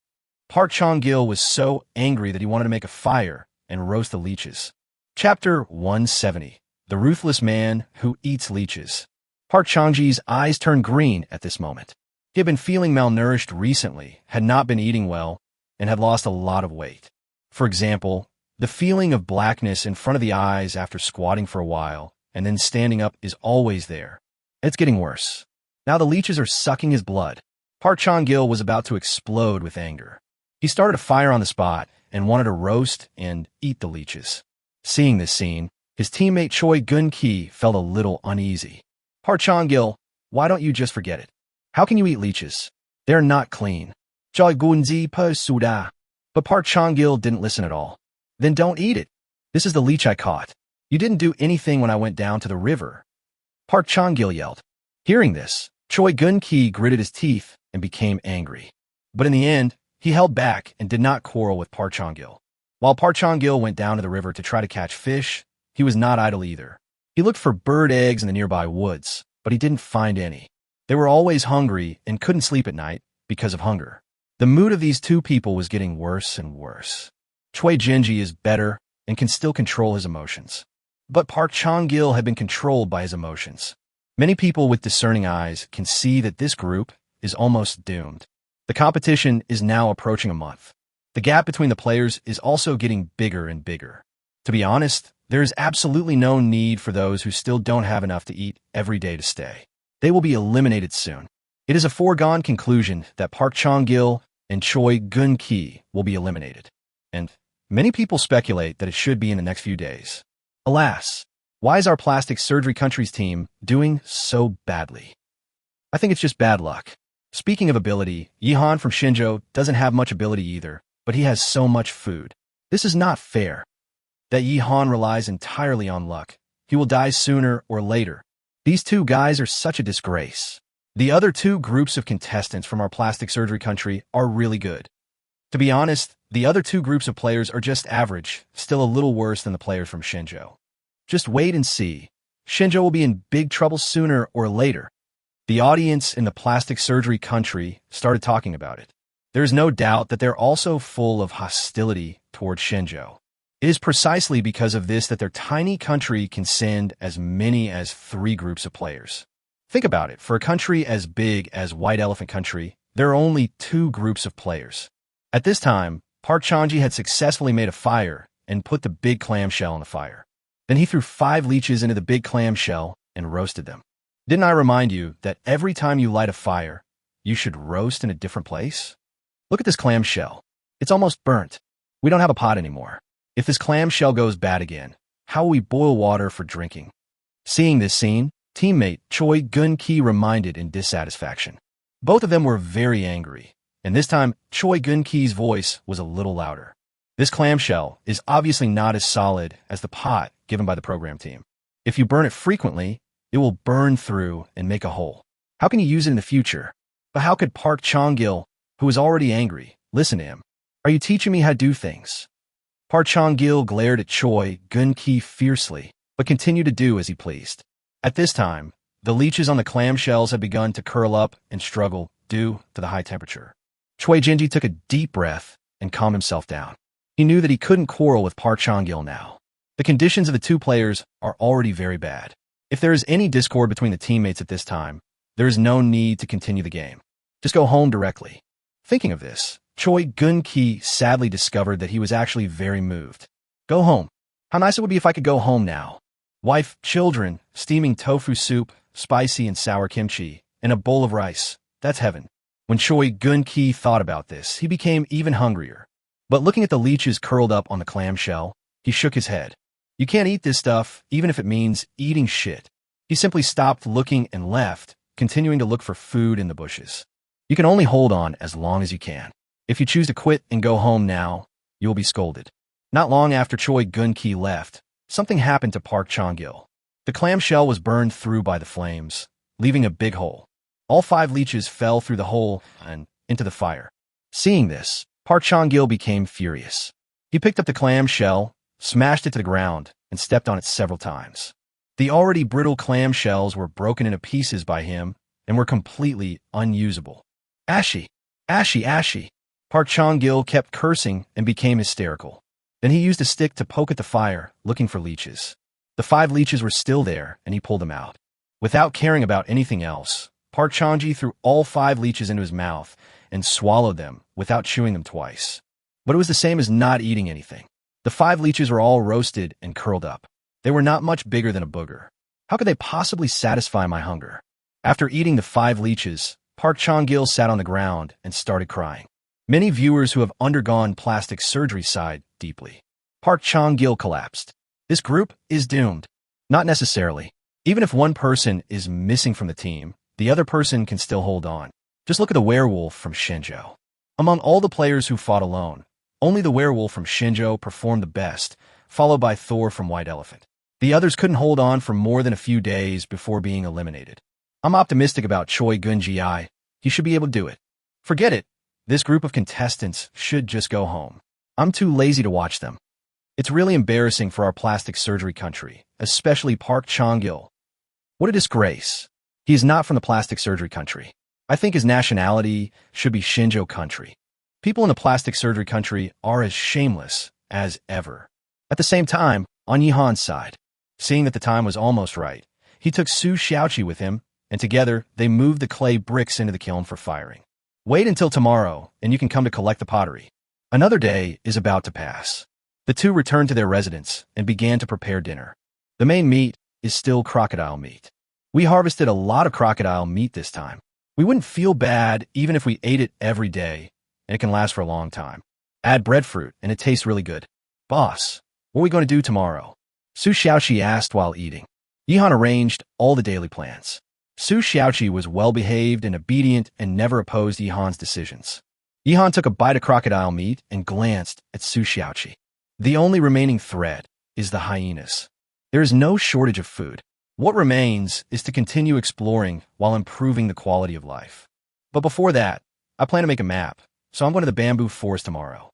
Park Chong-gil was so angry that he wanted to make a fire and roast the leeches. Chapter 170. The Ruthless Man Who Eats Leeches. Park Chong-ji's eyes turned green at this moment. He had been feeling malnourished recently, had not been eating well, and had lost a lot of weight. For example, the feeling of blackness in front of the eyes after squatting for a while and then standing up is always there. It's getting worse. Now the leeches are sucking his blood. Park Chong-gil was about to explode with anger. He started a fire on the spot and wanted to roast and eat the leeches. Seeing this scene, his teammate Choi Gun-ki felt a little uneasy. Park Chong-gil, why don't you just forget it? How can you eat leeches? They're not clean. Choi Gun-ji suda. But Park Chong-gil didn't listen at all. Then don't eat it. This is the leech I caught. You didn't do anything when I went down to the river. Park Chong-gil yelled. Hearing this, Choi Gun-ki gritted his teeth and became angry. But in the end, he held back and did not quarrel with Park Chong-gil. While Park Chong-gil went down to the river to try to catch fish, he was not idle either. He looked for bird eggs in the nearby woods, but he didn't find any. They were always hungry and couldn't sleep at night because of hunger. The mood of these two people was getting worse and worse. Choi Jinji is better and can still control his emotions. But Park Chong-gil had been controlled by his emotions. Many people with discerning eyes can see that this group is almost doomed. The competition is now approaching a month. The gap between the players is also getting bigger and bigger. To be honest, there is absolutely no need for those who still don't have enough to eat every day to stay. They will be eliminated soon. It is a foregone conclusion that Park Chong-gil and Choi Gun-ki will be eliminated. And many people speculate that it should be in the next few days. Alas, why is our plastic surgery country's team doing so badly? I think it's just bad luck. Speaking of ability, Yihan from Shinjo doesn't have much ability either, but he has so much food. This is not fair. That Yihan relies entirely on luck. He will die sooner or later. These two guys are such a disgrace. The other two groups of contestants from our plastic surgery country are really good. To be honest, the other two groups of players are just average, still a little worse than the players from Shinjo. Just wait and see. Shinjo will be in big trouble sooner or later. The audience in the plastic surgery country started talking about it. There is no doubt that they're also full of hostility toward Shinjo. It is precisely because of this that their tiny country can send as many as 3 groups of players. Think about it. For a country as big as White Elephant Country, there are only 2 groups of players. At this time, Park Chong-ji had successfully made a fire and put the big clamshell in the fire. Then he threw 5 leeches into the big clamshell and roasted them. Didn't I remind you that every time you light a fire, you should roast in a different place? Look at this clamshell. It's almost burnt. We don't have a pot anymore. If this clamshell goes bad again, how will we boil water for drinking? Seeing this scene, teammate Choi Gun-ki reminded in dissatisfaction. Both of them were very angry, and this time Choi Gun-ki's voice was a little louder. This clamshell is obviously not as solid as the pot given by the program team. If you burn it frequently, it will burn through and make a hole. How can you use it in the future? But how could Park Chong-gil, who is already angry, listen to him? Are you teaching me how to do things? Park Chong-gil glared at Choi Gun-ki fiercely, but continued to do as he pleased. At this time, the leeches on the clamshells had begun to curl up and struggle due to the high temperature. Choi Jinji took a deep breath and calmed himself down. He knew that he couldn't quarrel with Park Chong-gil now. The conditions of the two players are already very bad. If there is any discord between the teammates at this time, there is no need to continue the game. Just go home directly. Thinking of this, Choi Gun-ki sadly discovered that he was actually very moved. Go home. How nice it would be if I could go home now. Wife, children, steaming tofu soup, spicy and sour kimchi, and a bowl of rice. That's heaven. When Choi Gun-ki thought about this, he became even hungrier. But looking at the leeches curled up on the clamshell, he shook his head. You can't eat this stuff, even if it means eating shit. He simply stopped looking and left, continuing to look for food in the bushes. You can only hold on as long as you can. If you choose to quit and go home now, you will be scolded. Not long after Choi Gun-ki left, something happened to Park Chong-gil. The clamshell was burned through by the flames, leaving a big hole. All 5 leeches fell through the hole and into the fire. Seeing this, Park Chong-gil became furious. He picked up the clam shell, smashed it to the ground, and stepped on it several times. The already brittle clam shells were broken into pieces by him and were completely unusable. Ashy! Ashy! Ashy! Park Chong-gil kept cursing and became hysterical. Then he used a stick to poke at the fire, looking for leeches. The 5 leeches were still there, and he pulled them out. Without caring about anything else, Park Chong-ji threw all 5 leeches into his mouth and swallowed them without chewing them twice. But it was the same as not eating anything. The 5 leeches were all roasted and curled up. They were not much bigger than a booger. How could they possibly satisfy my hunger? After eating the 5 leeches, Park Chong-gil sat on the ground and started crying. Many viewers who have undergone plastic surgery sighed deeply. Park Chong-gil collapsed. This group is doomed. Not necessarily. Even if one person is missing from the team, the other person can still hold on. Just look at the werewolf from Shinjo. Among all the players who fought alone, only the werewolf from Shinjo performed the best, followed by Thor from White Elephant. The others couldn't hold on for more than a few days before being eliminated. I'm optimistic about Choi Gun-gi. He should be able to do it. Forget it. This group of contestants should just go home. I'm too lazy to watch them. It's really embarrassing for our plastic surgery country, especially Park Chong-gil. What a disgrace. He is not from the plastic surgery country. I think his nationality should be Shinjo country. People in the plastic surgery country are as shameless as ever. At the same time, on Yihan's side, seeing that the time was almost right, he took Su Xiaoqi with him, and together they moved the clay bricks into the kiln for firing. Wait until tomorrow, and you can come to collect the pottery. Another day is about to pass. The two returned to their residence and began to prepare dinner. The main meat is still crocodile meat. We harvested a lot of crocodile meat this time. We wouldn't feel bad even if we ate it every day, and it can last for a long time. Add breadfruit, and it tastes really good. Boss, what are we going to do tomorrow? Su Xiaoqi asked while eating. Yihan arranged all the daily plans. Su Xiaoqi was well-behaved and obedient and never opposed Yihan's decisions. Yihan took a bite of crocodile meat and glanced at Su Xiaoqi. The only remaining threat is the hyenas. There is no shortage of food. What remains is to continue exploring while improving the quality of life. But before that, I plan to make a map, so I'm going to the bamboo forest tomorrow.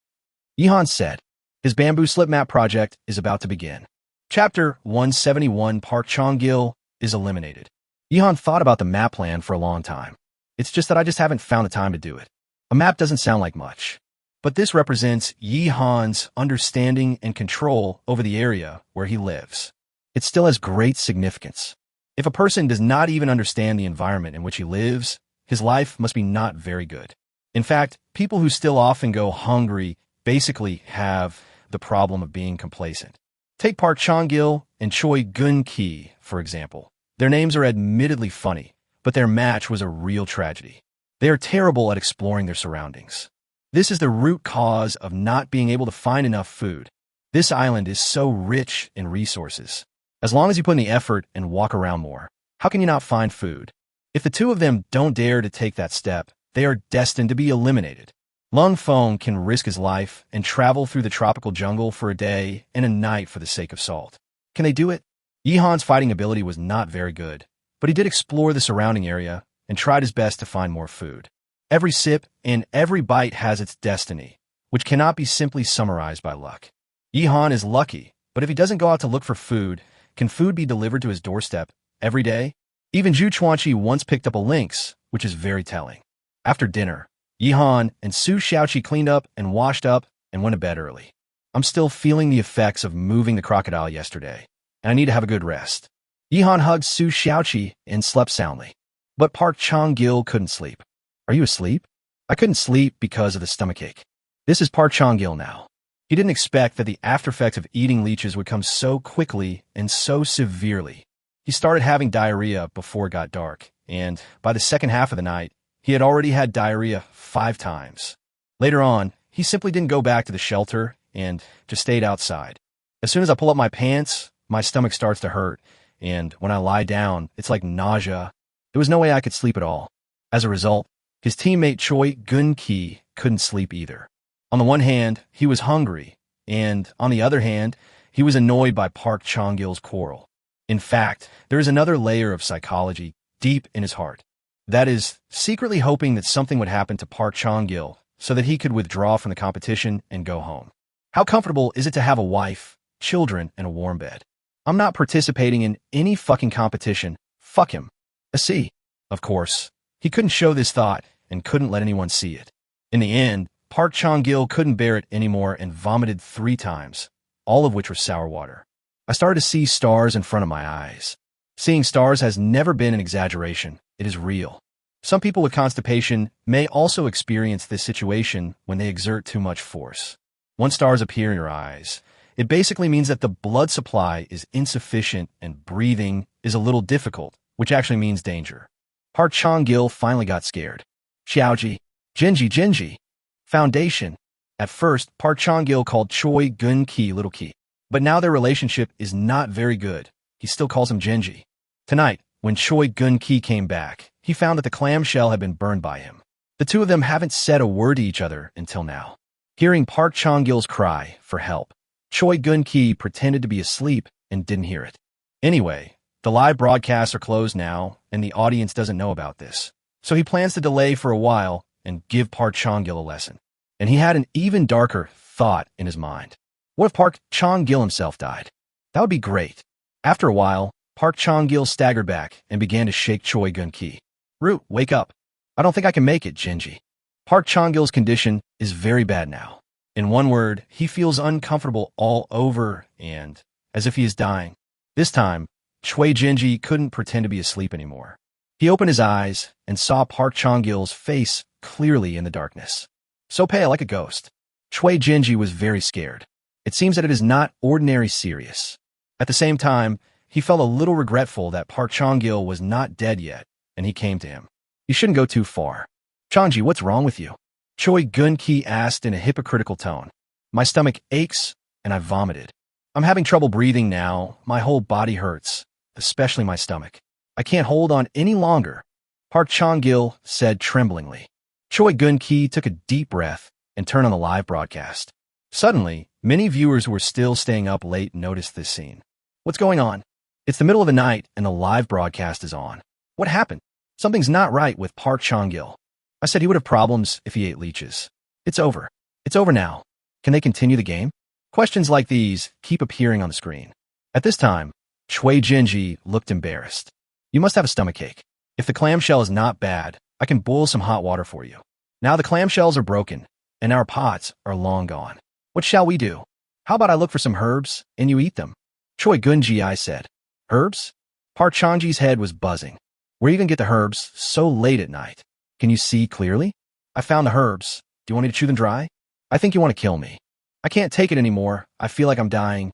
Yihan said. His bamboo slip map project is about to begin. Chapter 171 Park Chong-gil is eliminated. Yihan thought about the map plan for a long time. It's just that I just haven't found the time to do it. A map doesn't sound like much. But this represents Yihan's understanding and control over the area where he lives. It still has great significance. If a person does not even understand the environment in which he lives, his life must be not very good. In fact, people who still often go hungry basically have the problem of being complacent. Take Park Chong-gil and Choi Gun-ki, for example. Their names are admittedly funny, but their match was a real tragedy. They are terrible at exploring their surroundings. This is the root cause of not being able to find enough food. This island is so rich in resources. As long as you put in the effort and walk around more, how can you not find food? If the two of them don't dare to take that step, they are destined to be eliminated. Lung Feng can risk his life and travel through the tropical jungle for a day and a night for the sake of salt. Can they do it? Yihan's fighting ability was not very good, but he did explore the surrounding area and tried his best to find more food. Every sip and every bite has its destiny, which cannot be simply summarized by luck. Yihan is lucky, but if he doesn't go out to look for food, can food be delivered to his doorstep every day? Even Zhu Chuanqi once picked up a lynx, which is very telling. After dinner, Yihan and Su Xiaoqi cleaned up and washed up and went to bed early. I'm still feeling the effects of moving the crocodile yesterday, and I need to have a good rest. Yihan hugged Su Xiaoqi and slept soundly. But Park Chong-gil couldn't sleep. Are you asleep? I couldn't sleep because of the stomachache. This is Park Chong-gil now. He didn't expect that the aftereffects of eating leeches would come so quickly and so severely. He started having diarrhea before it got dark, and by the second half of the night, he had already had diarrhea 5 times. Later on, he simply didn't go back to the shelter and just stayed outside. As soon as I pull up my pants, my stomach starts to hurt, and when I lie down, it's like nausea. There was no way I could sleep at all. As a result, his teammate Choi Gun-ki couldn't sleep either. On the one hand, he was hungry, and on the other hand, he was annoyed by Park Chong-gil's quarrel. In fact, there is another layer of psychology deep in his heart. That is, secretly hoping that something would happen to Park Chong-gil so that he could withdraw from the competition and go home. How comfortable is it to have a wife, children, and a warm bed? I'm not participating in any fucking competition. Fuck him. See. Of course, he couldn't show this thought and couldn't let anyone see it. In the end, Park Chong-gil couldn't bear it anymore and vomited 3 times, all of which were sour water. I started to see stars in front of my eyes. Seeing stars has never been an exaggeration. It is real. Some people with constipation may also experience this situation when they exert too much force. Once stars appear in your eyes, it basically means that the blood supply is insufficient and breathing is a little difficult, which actually means danger. Park Chong-gil finally got scared. Xiaoji, Genji. Foundation. At first, Park Chong-gil called Choi Gun-ki Little Ki, but now their relationship is not very good. He still calls him Genji. Tonight, when Choi Gun-ki came back, he found that the clamshell had been burned by him. The two of them haven't said a word to each other until now. Hearing Park Chong-gil's cry for help, Choi Gun-ki pretended to be asleep and didn't hear it. Anyway, the live broadcasts are closed now, and the audience doesn't know about this. So he plans to delay for a while and give Park Chong-gil a lesson. And he had an even darker thought in his mind. What if Park Chong-gil himself died? That would be great. After a while, Park Chong-gil staggered back and began to shake Choi Gun-ki. Root, wake up. I don't think I can make it, Genji. Park Chong-gil's condition is very bad now. In one word, he feels uncomfortable all over and as if he is dying. This time, Choi Genji couldn't pretend to be asleep anymore. He opened his eyes and saw Park Chong-gil's face clearly in the darkness. So pale like a ghost. Choi Genji was very scared. It seems that it is not ordinary serious. At the same time, he felt a little regretful that Park Chong-gil was not dead yet, and he came to him. You shouldn't go too far. Chongji, what's wrong with you? Choi Gun-ki asked in a hypocritical tone. My stomach aches, and I vomited. I'm having trouble breathing now. My whole body hurts, especially my stomach. I can't hold on any longer, Park Chong-gil said tremblingly. Choi Gun-ki took a deep breath and turned on the live broadcast. Suddenly, many viewers who were still staying up late noticed this scene. What's going on? It's the middle of the night and the live broadcast is on. What happened? Something's not right with Park Chong-gil. I said he would have problems if he ate leeches. It's over. It's over now. Can they continue the game? Questions like these keep appearing on the screen. At this time, Choi Genji looked embarrassed. You must have a stomachache. If the clamshell is not bad, I can boil some hot water for you. Now the clamshells are broken, and our pots are long gone. What shall we do? How about I look for some herbs, and you eat them? Choi Gunji, I said. Herbs? Park Chong-ji's head was buzzing. Where are you going to get the herbs so late at night? Can you see clearly? I found the herbs. Do you want me to chew them dry? I think you want to kill me. I can't take it anymore. I feel like I'm dying.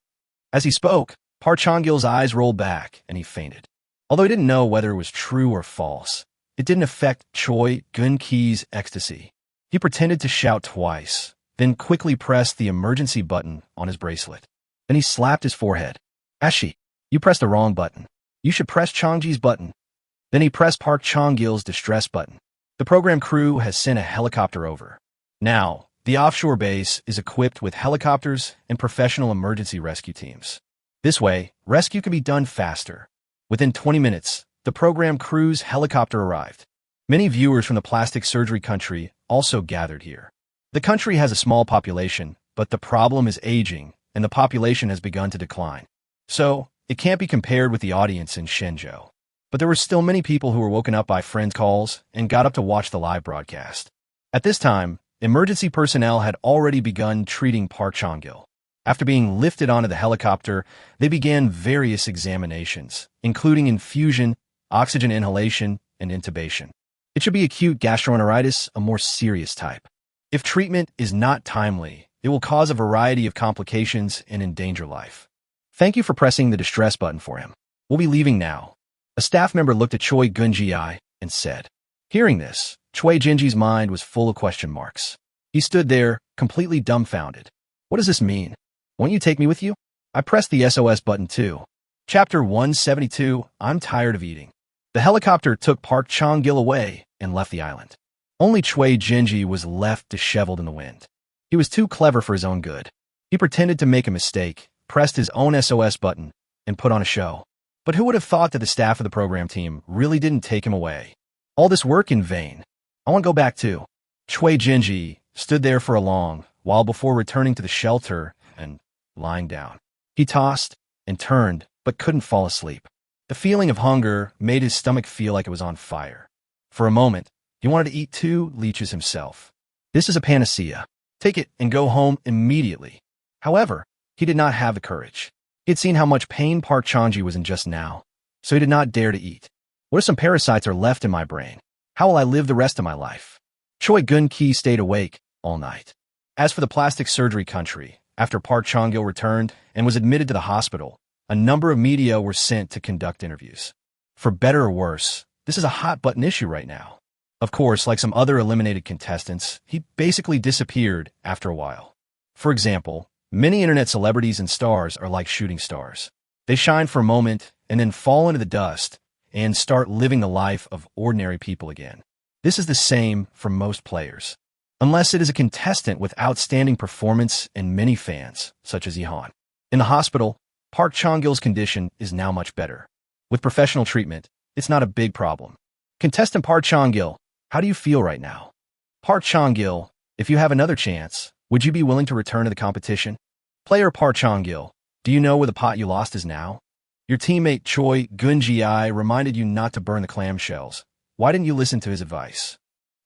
As he spoke, Park Chong-gil's eyes rolled back, and he fainted. Although he didn't know whether it was true or false, it didn't affect Choi Gun-ki's ecstasy. He pretended to shout twice, then quickly pressed the emergency button on his bracelet. Then he slapped his forehead. Ashi, you pressed the wrong button. You should press Chong-ji's button. Then he pressed Park Chong-gil's distress button. The program crew has sent a helicopter over. Now, the offshore base is equipped with helicopters and professional emergency rescue teams. This way, rescue can be done faster. Within 20 minutes, the program crew's helicopter arrived. Many viewers from the plastic surgery country also gathered here. The country has a small population, but the problem is aging, and the population has begun to decline. So, it can't be compared with the audience in Shenzhou. But there were still many people who were woken up by friends' calls and got up to watch the live broadcast. At this time, emergency personnel had already begun treating Park Chong-gil. After being lifted onto the helicopter, they began various examinations, including infusion, oxygen inhalation, and intubation. It should be acute gastroenteritis, a more serious type. If treatment is not timely, it will cause a variety of complications and endanger life. Thank you for pressing the distress button for him. We'll be leaving now. A staff member looked at Choi Gun-ji and said. Hearing this, Choi Genji's mind was full of question marks. He stood there, completely dumbfounded. What does this mean? Won't you take me with you? I pressed the SOS button too. Chapter 172, I'm tired of eating. The helicopter took Park Chong-gil away and left the island. Only Choi Genji was left disheveled in the wind. He was too clever for his own good. He pretended to make a mistake, pressed his own SOS button, and put on a show. But who would have thought that the staff of the program team really didn't take him away? All this work in vain. I want to go back too. Choi Genji stood there for a long while before returning to the shelter and lying down. He tossed and turned, but couldn't fall asleep. The feeling of hunger made his stomach feel like it was on fire. For a moment, he wanted to eat 2 leeches himself. This is a panacea. Take it and go home immediately. However, he did not have the courage. He had seen how much pain Park Chanji was in just now, so he did not dare to eat. What if some parasites are left in my brain? How will I live the rest of my life? Choi Gun-ki stayed awake all night. As for the plastic surgery country, after Park Chang-gil returned and was admitted to the hospital, a number of media were sent to conduct interviews. For better or worse, this is a hot-button issue right now. Of course, like some other eliminated contestants, he basically disappeared after a while. For example, many internet celebrities and stars are like shooting stars. They shine for a moment and then fall into the dust and start living the life of ordinary people again. This is the same for most players, unless it is a contestant with outstanding performance and many fans, such as Ihan. In the hospital, Park Chang-gil's condition is now much better. With professional treatment, it's not a big problem. Contestant Park Chang-gil, how do you feel right now? Park Chang-gil, if you have another chance, would you be willing to return to the competition? Player Park Chang-gil, do you know where the pot you lost is now? Your teammate Choi Gun-ji reminded you not to burn the clamshells. Why didn't you listen to his advice?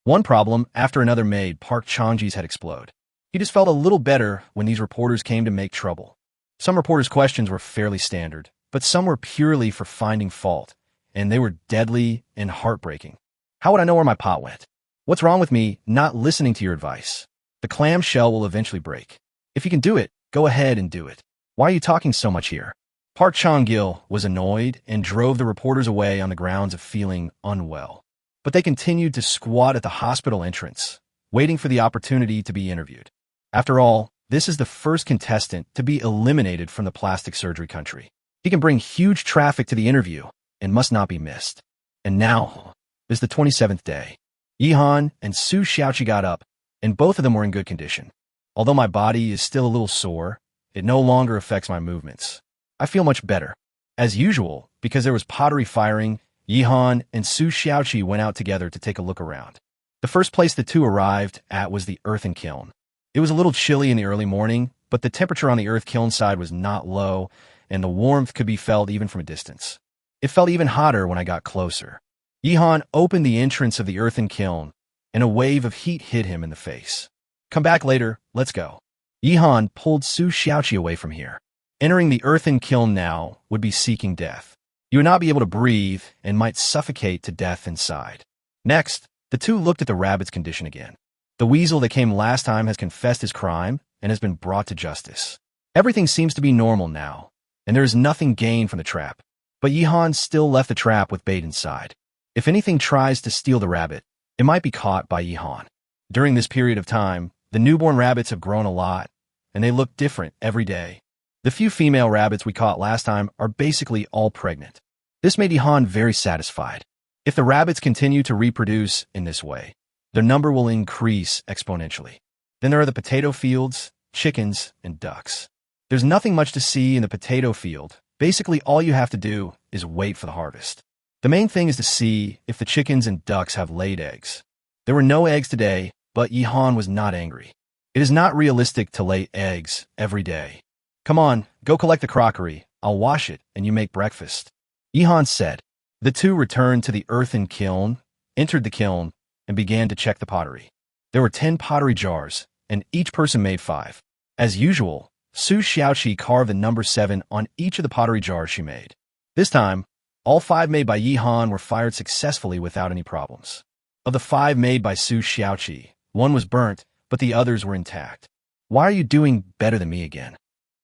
One problem after another made Park Chang-ji's head explode. He just felt a little better when these reporters came to make trouble. Some reporters' questions were fairly standard, but some were purely for finding fault, and they were deadly and heartbreaking. How would I know where my pot went? What's wrong with me not listening to your advice? The clamshell will eventually break. If you can do it, go ahead and do it. Why are you talking so much here? Park Chang-gil was annoyed and drove the reporters away on the grounds of feeling unwell. But they continued to squat at the hospital entrance, waiting for the opportunity to be interviewed. After all, this is the first contestant to be eliminated from the plastic surgery country. He can bring huge traffic to the interview and must not be missed. And now is the 27th day. Ihan and Su Xiaoqi got up, and both of them were in good condition. Although my body is still a little sore, it no longer affects my movements. I feel much better. As usual, because there was pottery firing, Ihan and Su Xiaoqi went out together to take a look around. The first place the two arrived at was the earthen kiln. It was a little chilly in the early morning, but the temperature on the earth kiln side was not low, and the warmth could be felt even from a distance. It felt even hotter when I got closer. Ihan opened the entrance of the earthen kiln, and a wave of heat hit him in the face. Come back later, let's go. Ihan pulled Su Xiaoqi away from here. Entering the earthen kiln now would be seeking death. You would not be able to breathe and might suffocate to death inside. Next, the two looked at the rabbit's condition again. The weasel that came last time has confessed his crime and has been brought to justice. Everything seems to be normal now, and there is nothing gained from the trap. But Ihan still left the trap with bait inside. If anything tries to steal the rabbit, it might be caught by Ihan. During this period of time, the newborn rabbits have grown a lot, and they look different every day. The few female rabbits we caught last time are basically all pregnant. This made Ihan very satisfied. If the rabbits continue to reproduce in this way, their number will increase exponentially. Then there are the potato fields, chickens, and ducks. There's nothing much to see in the potato field. Basically, all you have to do is wait for the harvest. The main thing is to see if the chickens and ducks have laid eggs. There were no eggs today, but Ihan was not angry. It is not realistic to lay eggs every day. Come on, go collect the crockery. I'll wash it, and you make breakfast. Ihan said. The two returned to the earthen kiln, entered the kiln, and began to check the pottery. There were 10 pottery jars, and each person made 5. As usual, Su Xiaoqi carved the number 7 on each of the pottery jars she made. This time, all 5 made by Ihan were fired successfully without any problems. Of the 5 made by Su Xiaoqi, 1 was burnt, but the others were intact. Why are you doing better than me again?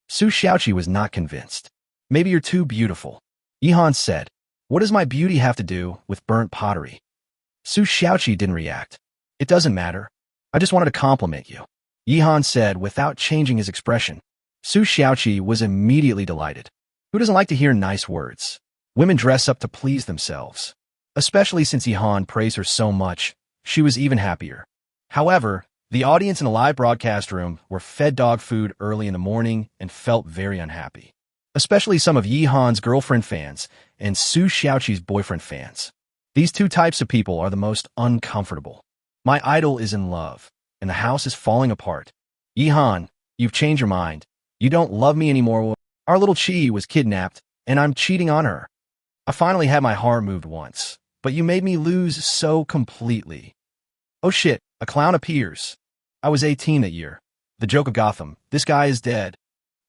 Su Xiaoqi was not convinced. Maybe you're too beautiful. Ihan said. What does my beauty have to do with burnt pottery? Su Xiaoqi didn't react. It doesn't matter. I just wanted to compliment you. Ihan said without changing his expression. Su Xiaoqi was immediately delighted. Who doesn't like to hear nice words? Women dress up to please themselves. Especially since Ihan praised her so much, she was even happier. However, the audience in the live broadcast room were fed dog food early in the morning and felt very unhappy. Especially some of Yihan's girlfriend fans and Su Xiaoqi's boyfriend fans. These two types of people are the most uncomfortable. My idol is in love. and the house is falling apart. Yihan, you've changed your mind. You don't love me anymore. Our little Chi was kidnapped, and I'm cheating on her. I finally had my heart moved once, but you made me lose so completely. Oh shit, a clown appears. I was 18 that year. The joke of Gotham. This guy is dead.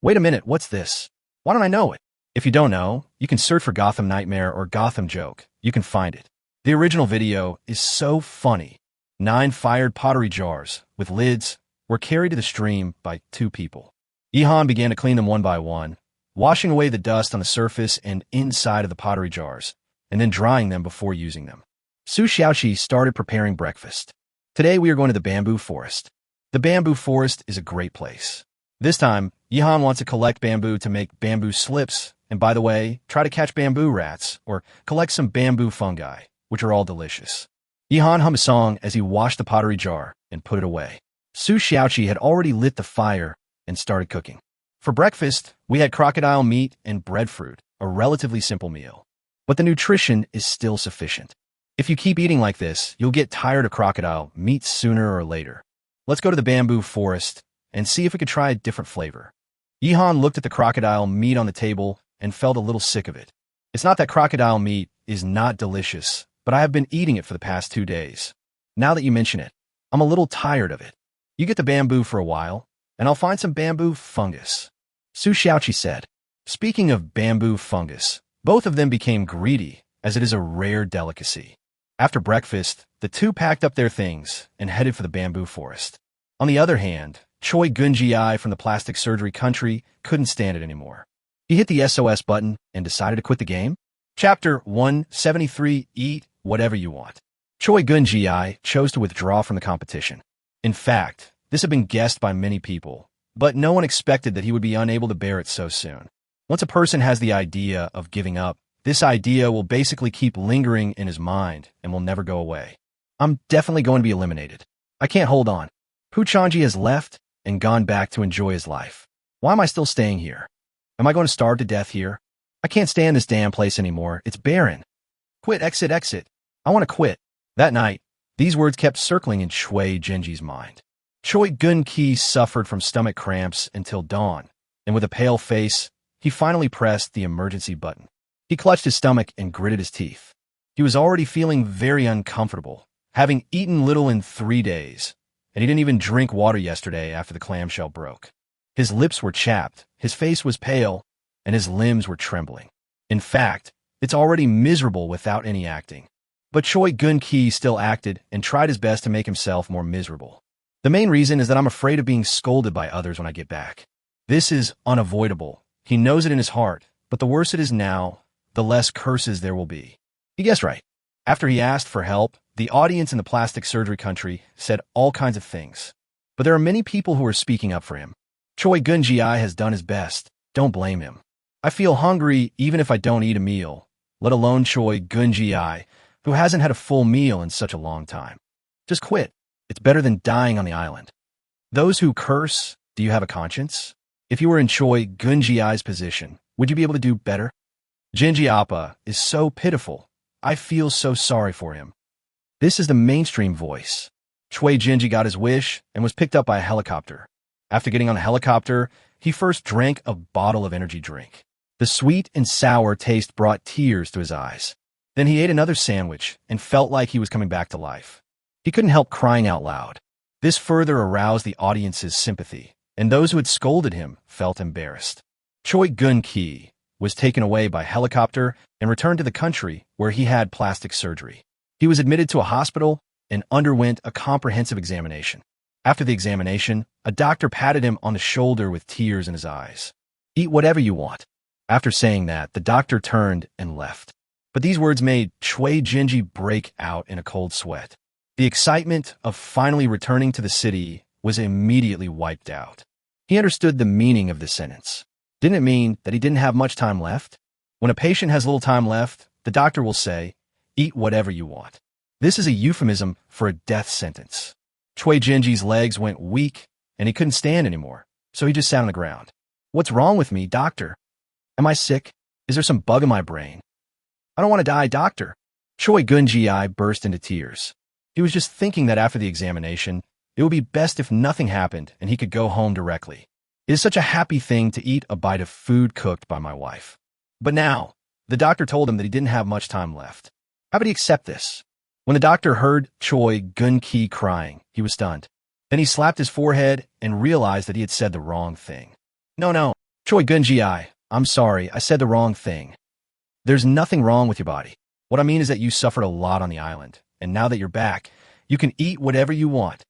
Wait a minute, what's this? Why don't I know it? If you don't know, you can search for Gotham Nightmare or Gotham Joke. You can find it. The original video is so funny. 9 fired pottery jars, with lids, were carried to the stream by 2 people. Yihan began to clean them one by one, washing away the dust on the surface and inside of the pottery jars, and then drying them before using them. Su Xiaoqi started preparing breakfast. Today we are going to the bamboo forest. The bamboo forest is a great place. This time, Yihan wants to collect bamboo to make bamboo slips, and by the way, try to catch bamboo rats, or collect some bamboo fungi, which are all delicious. Yihan hummed a song as he washed the pottery jar and put it away. Su Xiaoqi had already lit the fire and started cooking. For breakfast, we had crocodile meat and breadfruit, a relatively simple meal. But the nutrition is still sufficient. If you keep eating like this, you'll get tired of crocodile meat sooner or later. Let's go to the bamboo forest and see if we could try a different flavor. Yihan looked at the crocodile meat on the table and felt a little sick of it. It's not that crocodile meat is not delicious, but I have been eating it for the past 2 days. Now that you mention it, I'm a little tired of it. You get the bamboo for a while, and I'll find some bamboo fungus. Su Xiaoqi said. Speaking of bamboo fungus, both of them became greedy, as it is a rare delicacy. After breakfast, the 2 packed up their things and headed for the bamboo forest. On the other hand, Choi Gunji from the plastic surgery country couldn't stand it anymore. He hit the SOS button and decided to quit the game. Chapter 173, Eat Whatever You Want. Choi Gunji chose to withdraw from the competition. In fact, this had been guessed by many people, but no one expected that he would be unable to bear it so soon. Once a person has the idea of giving up, this idea will basically keep lingering in his mind and will never go away. I'm definitely going to be eliminated. I can't hold on. Pu Changji has left and gone back to enjoy his life. Why am I still staying here? Am I going to starve to death here? I can't stand this damn place anymore. It's barren. Quit, exit, exit. I want to quit. That night, these words kept circling in Choi Genji's mind. Choi Gun-ki suffered from stomach cramps until dawn, and with a pale face, he finally pressed the emergency button. He clutched his stomach and gritted his teeth. He was already feeling very uncomfortable, having eaten little in 3 days, and he didn't even drink water yesterday after the clamshell broke. His lips were chapped, his face was pale, and his limbs were trembling. In fact, it's already miserable without any acting. But Choi Gun-ki still acted and tried his best to make himself more miserable. The main reason is that I'm afraid of being scolded by others when I get back. This is unavoidable. He knows it in his heart, but the worse it is now, the less curses there will be. He guessed right. After he asked for help, the audience in the plastic surgery country said all kinds of things. But there are many people who are speaking up for him. Choi Gun-ji has done his best. Don't blame him. I feel hungry even if I don't eat a meal, let alone Choi Gun-ji, who hasn't had a full meal in such a long time. Just quit. It's better than dying on the island. Those who curse, do you have a conscience? If you were in Choi Gun-ji's position, would you be able to do better? Genji Appa is so pitiful. I feel so sorry for him. This is the mainstream voice. Choi Genji got his wish and was picked up by a helicopter. After getting on the helicopter, he first drank a bottle of energy drink. The sweet and sour taste brought tears to his eyes. Then he ate another sandwich and felt like he was coming back to life. He couldn't help crying out loud. This further aroused the audience's sympathy, and those who had scolded him felt embarrassed. Choi Gun-ki was taken away by helicopter and returned to the country where he had plastic surgery. He was admitted to a hospital and underwent a comprehensive examination. After the examination, a doctor patted him on the shoulder with tears in his eyes. Eat whatever you want. After saying that, the doctor turned and left. But these words made Choi Genji break out in a cold sweat. The excitement of finally returning to the city was immediately wiped out. He understood the meaning of this sentence. Didn't it mean that he didn't have much time left? When a patient has little time left, the doctor will say, eat whatever you want. This is a euphemism for a death sentence. Choi Genji's legs went weak, and he couldn't stand anymore, so he just sat on the ground. What's wrong with me, doctor? Am I sick? Is there some bug in my brain? I don't want to die, doctor. Choi Gun-ji burst into tears. He was just thinking that after the examination, It would be best if nothing happened and he could go home directly. It is such a happy thing to eat a bite of food cooked by my wife. But now, the doctor told him that he didn't have much time left. How would he accept this? When the doctor heard Choi Gun-ki crying, he was stunned. Then he slapped his forehead and realized that he had said the wrong thing. No, Choi Gun-ji, I'm sorry, I said the wrong thing. There's nothing wrong with your body. What I mean is that you suffered a lot on the island, and now that you're back, you can eat whatever you want.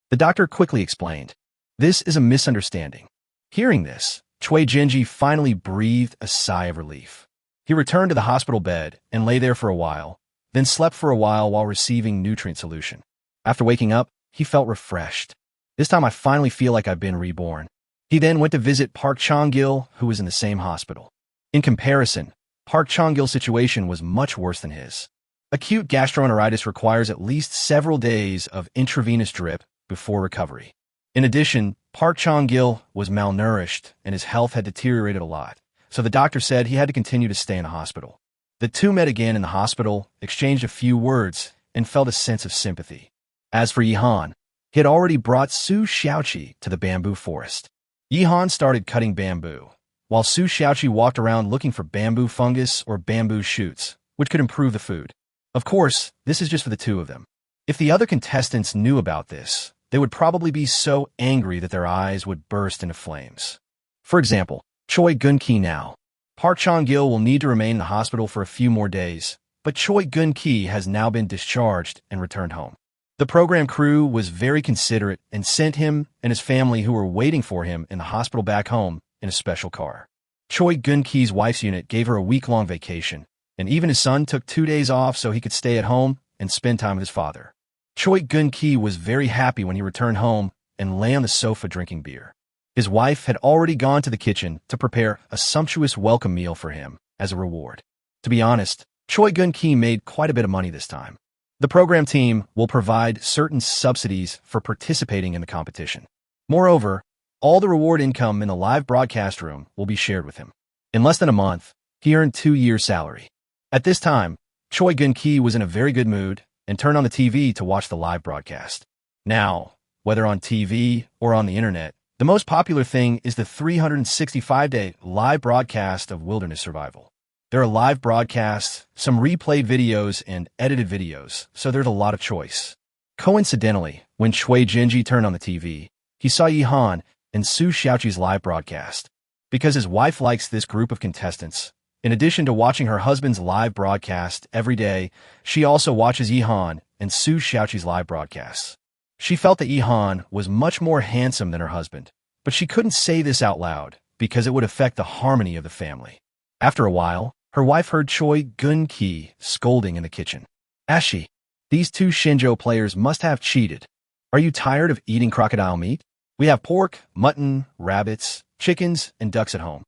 The doctor quickly explained. This is a misunderstanding. Hearing this, Choi Genji finally breathed a sigh of relief. He returned to the hospital bed and lay there for a while, then slept for a while receiving nutrient solution. After waking up, he felt refreshed. This time I finally feel like I've been reborn. He then went to visit Park Chong-gil, who was in the same hospital. In comparison, Park Chong-gil's situation was much worse than his. Acute gastroenteritis requires at least several days of intravenous drip before recovery. In addition, Park Chong-gil was malnourished and his health had deteriorated a lot, so the doctor said he had to continue to stay in the hospital. The two met again in the hospital, exchanged a few words, and felt a sense of sympathy. As for Yi-han, he had already brought Su Xiaoqi to the bamboo forest. Yi-han started cutting bamboo, while Su Xiaoqi walked around looking for bamboo fungus or bamboo shoots, which could improve the food. Of course, this is just for the two of them. If the other contestants knew about this, they would probably be so angry that their eyes would burst into flames. For example, Choi Gun-ki now. Park Chong-gil will need to remain in the hospital for a few more days, but Choi Gun-ki has now been discharged and returned home. The program crew was very considerate and sent him and his family who were waiting for him in the hospital back home in a special car. Choi Gun-ki's wife's unit gave her a week-long vacation, and even his son took 2 days off so he could stay at home and spend time with his father. Choi Gun-ki was very happy when he returned home and lay on the sofa drinking beer. His wife had already gone to the kitchen to prepare a sumptuous welcome meal for him as a reward. To be honest, Choi Gun-ki made quite a bit of money this time. The program team will provide certain subsidies for participating in the competition. Moreover, all the reward income in the live broadcast room will be shared with him. In less than a month, he earned 2 years' salary. At this time, Choi Gun-ki was in a very good mood and turned on the TV to watch the live broadcast. Now, whether on TV or on the internet, the most popular thing is the 365-day live broadcast of wilderness survival. There are live broadcasts, some replayed videos, and edited videos, so there's a lot of choice. Coincidentally, when Choi Genji turned on the TV, he saw Yi-han and Su Xiaoqi's live broadcast. Because his wife likes this group of contestants, in addition to watching her husband's live broadcast every day, she also watches Yi-han and Su Xiaoqi's live broadcasts. She felt that Yi-han was much more handsome than her husband, but she couldn't say this out loud because it would affect the harmony of the family. After a while, her wife heard Choi Gun-ki scolding in the kitchen. Ashi, these two Shinjo players must have cheated. Are you tired of eating crocodile meat? We have pork, mutton, rabbits, chickens, and ducks at home.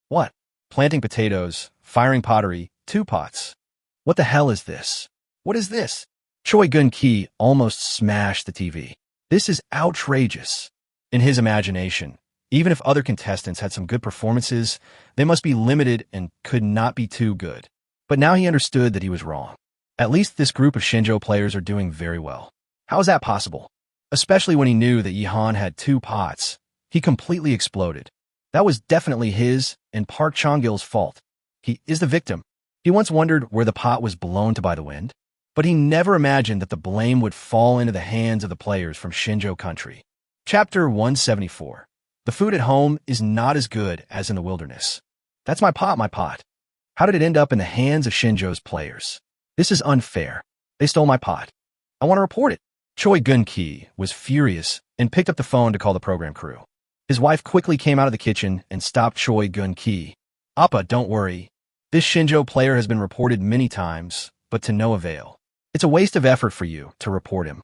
What? Planting potatoes, firing pottery, 2 pots. What the hell is this? What is this? Choi Gun-ki almost smashed the TV. This is outrageous. In his imagination, even if other contestants had some good performances, they must be limited and could not be too good. But now he understood that he was wrong. At least this group of Shinjo players are doing very well. How is that possible? Especially when he knew that Yi-han had 2 pots. He completely exploded. That was definitely his and Park Chong-gil's fault. He is the victim. He once wondered where the pot was blown to by the wind, but he never imagined that the blame would fall into the hands of the players from Shinjo country. Chapter 174. The food at home is not as good as in the wilderness. That's my pot. How did it end up in the hands of Shinjo's players? This is unfair. They stole my pot. I want to report it. Choi Gun-ki was furious and picked up the phone to call the program crew. His wife quickly came out of the kitchen and stopped Choi Gun-ki. Appa, don't worry. This Shinjo player has been reported many times, but to no avail. It's a waste of effort for you to report him.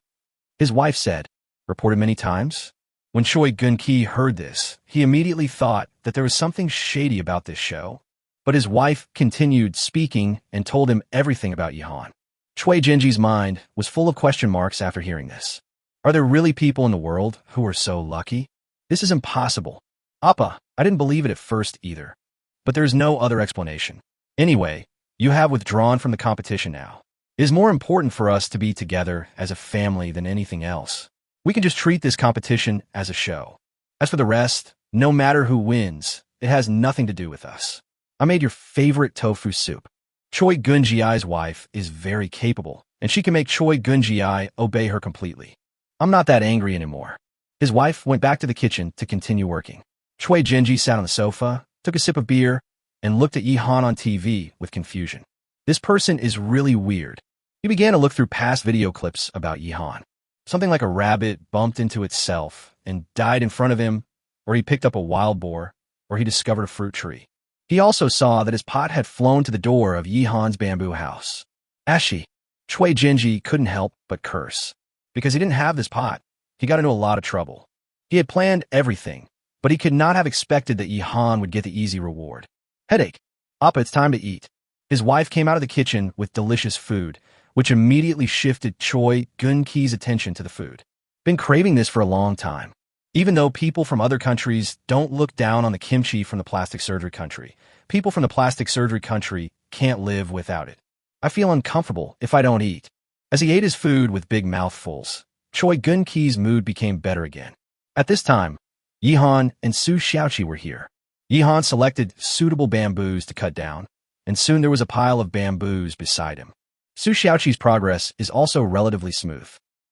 His wife said, reported many times? When Choi Gun-ki heard this, he immediately thought that there was something shady about this show. But his wife continued speaking and told him everything about Yi-han. Choi Genji's mind was full of question marks after hearing this. Are there really people in the world who are so lucky? This is impossible. Appa, I didn't believe it at first either. But there is no other explanation. Anyway, you have withdrawn from the competition now. It is more important for us to be together as a family than anything else. We can just treat this competition as a show. As for the rest, no matter who wins, it has nothing to do with us. I made your favorite tofu soup. Choi Gun-ji's wife is very capable, and she can make Choi Gun-ji obey her completely. I'm not that angry anymore. His wife went back to the kitchen to continue working. Choi Genji sat on the sofa, took a sip of beer, and looked at Yi-han on TV with confusion. This person is really weird. He began to look through past video clips about Yi-han. Something like a rabbit bumped into itself and died in front of him, or he picked up a wild boar, or he discovered a fruit tree. He also saw that his pot had flown to the door of Yi-han's bamboo house. Ashi, Choi Genji couldn't help but curse. Because he didn't have this pot, he got into a lot of trouble. He had planned everything, but he could not have expected that Yi-han would get the easy reward. Headache. Appa, it's time to eat. His wife came out of the kitchen with delicious food, which immediately shifted Choi Gun-ki's attention to the food. Been craving this for a long time. Even though people from other countries don't look down on the kimchi from the plastic surgery country, people from the plastic surgery country can't live without it. I feel uncomfortable if I don't eat. As he ate his food with big mouthfuls, Choi Gun-ki's mood became better again. At this time, Yi-han and Su Xiaoqi were here. Yi-han selected suitable bamboos to cut down, and soon there was a pile of bamboos beside him. Su Xiaoqi's progress is also relatively smooth.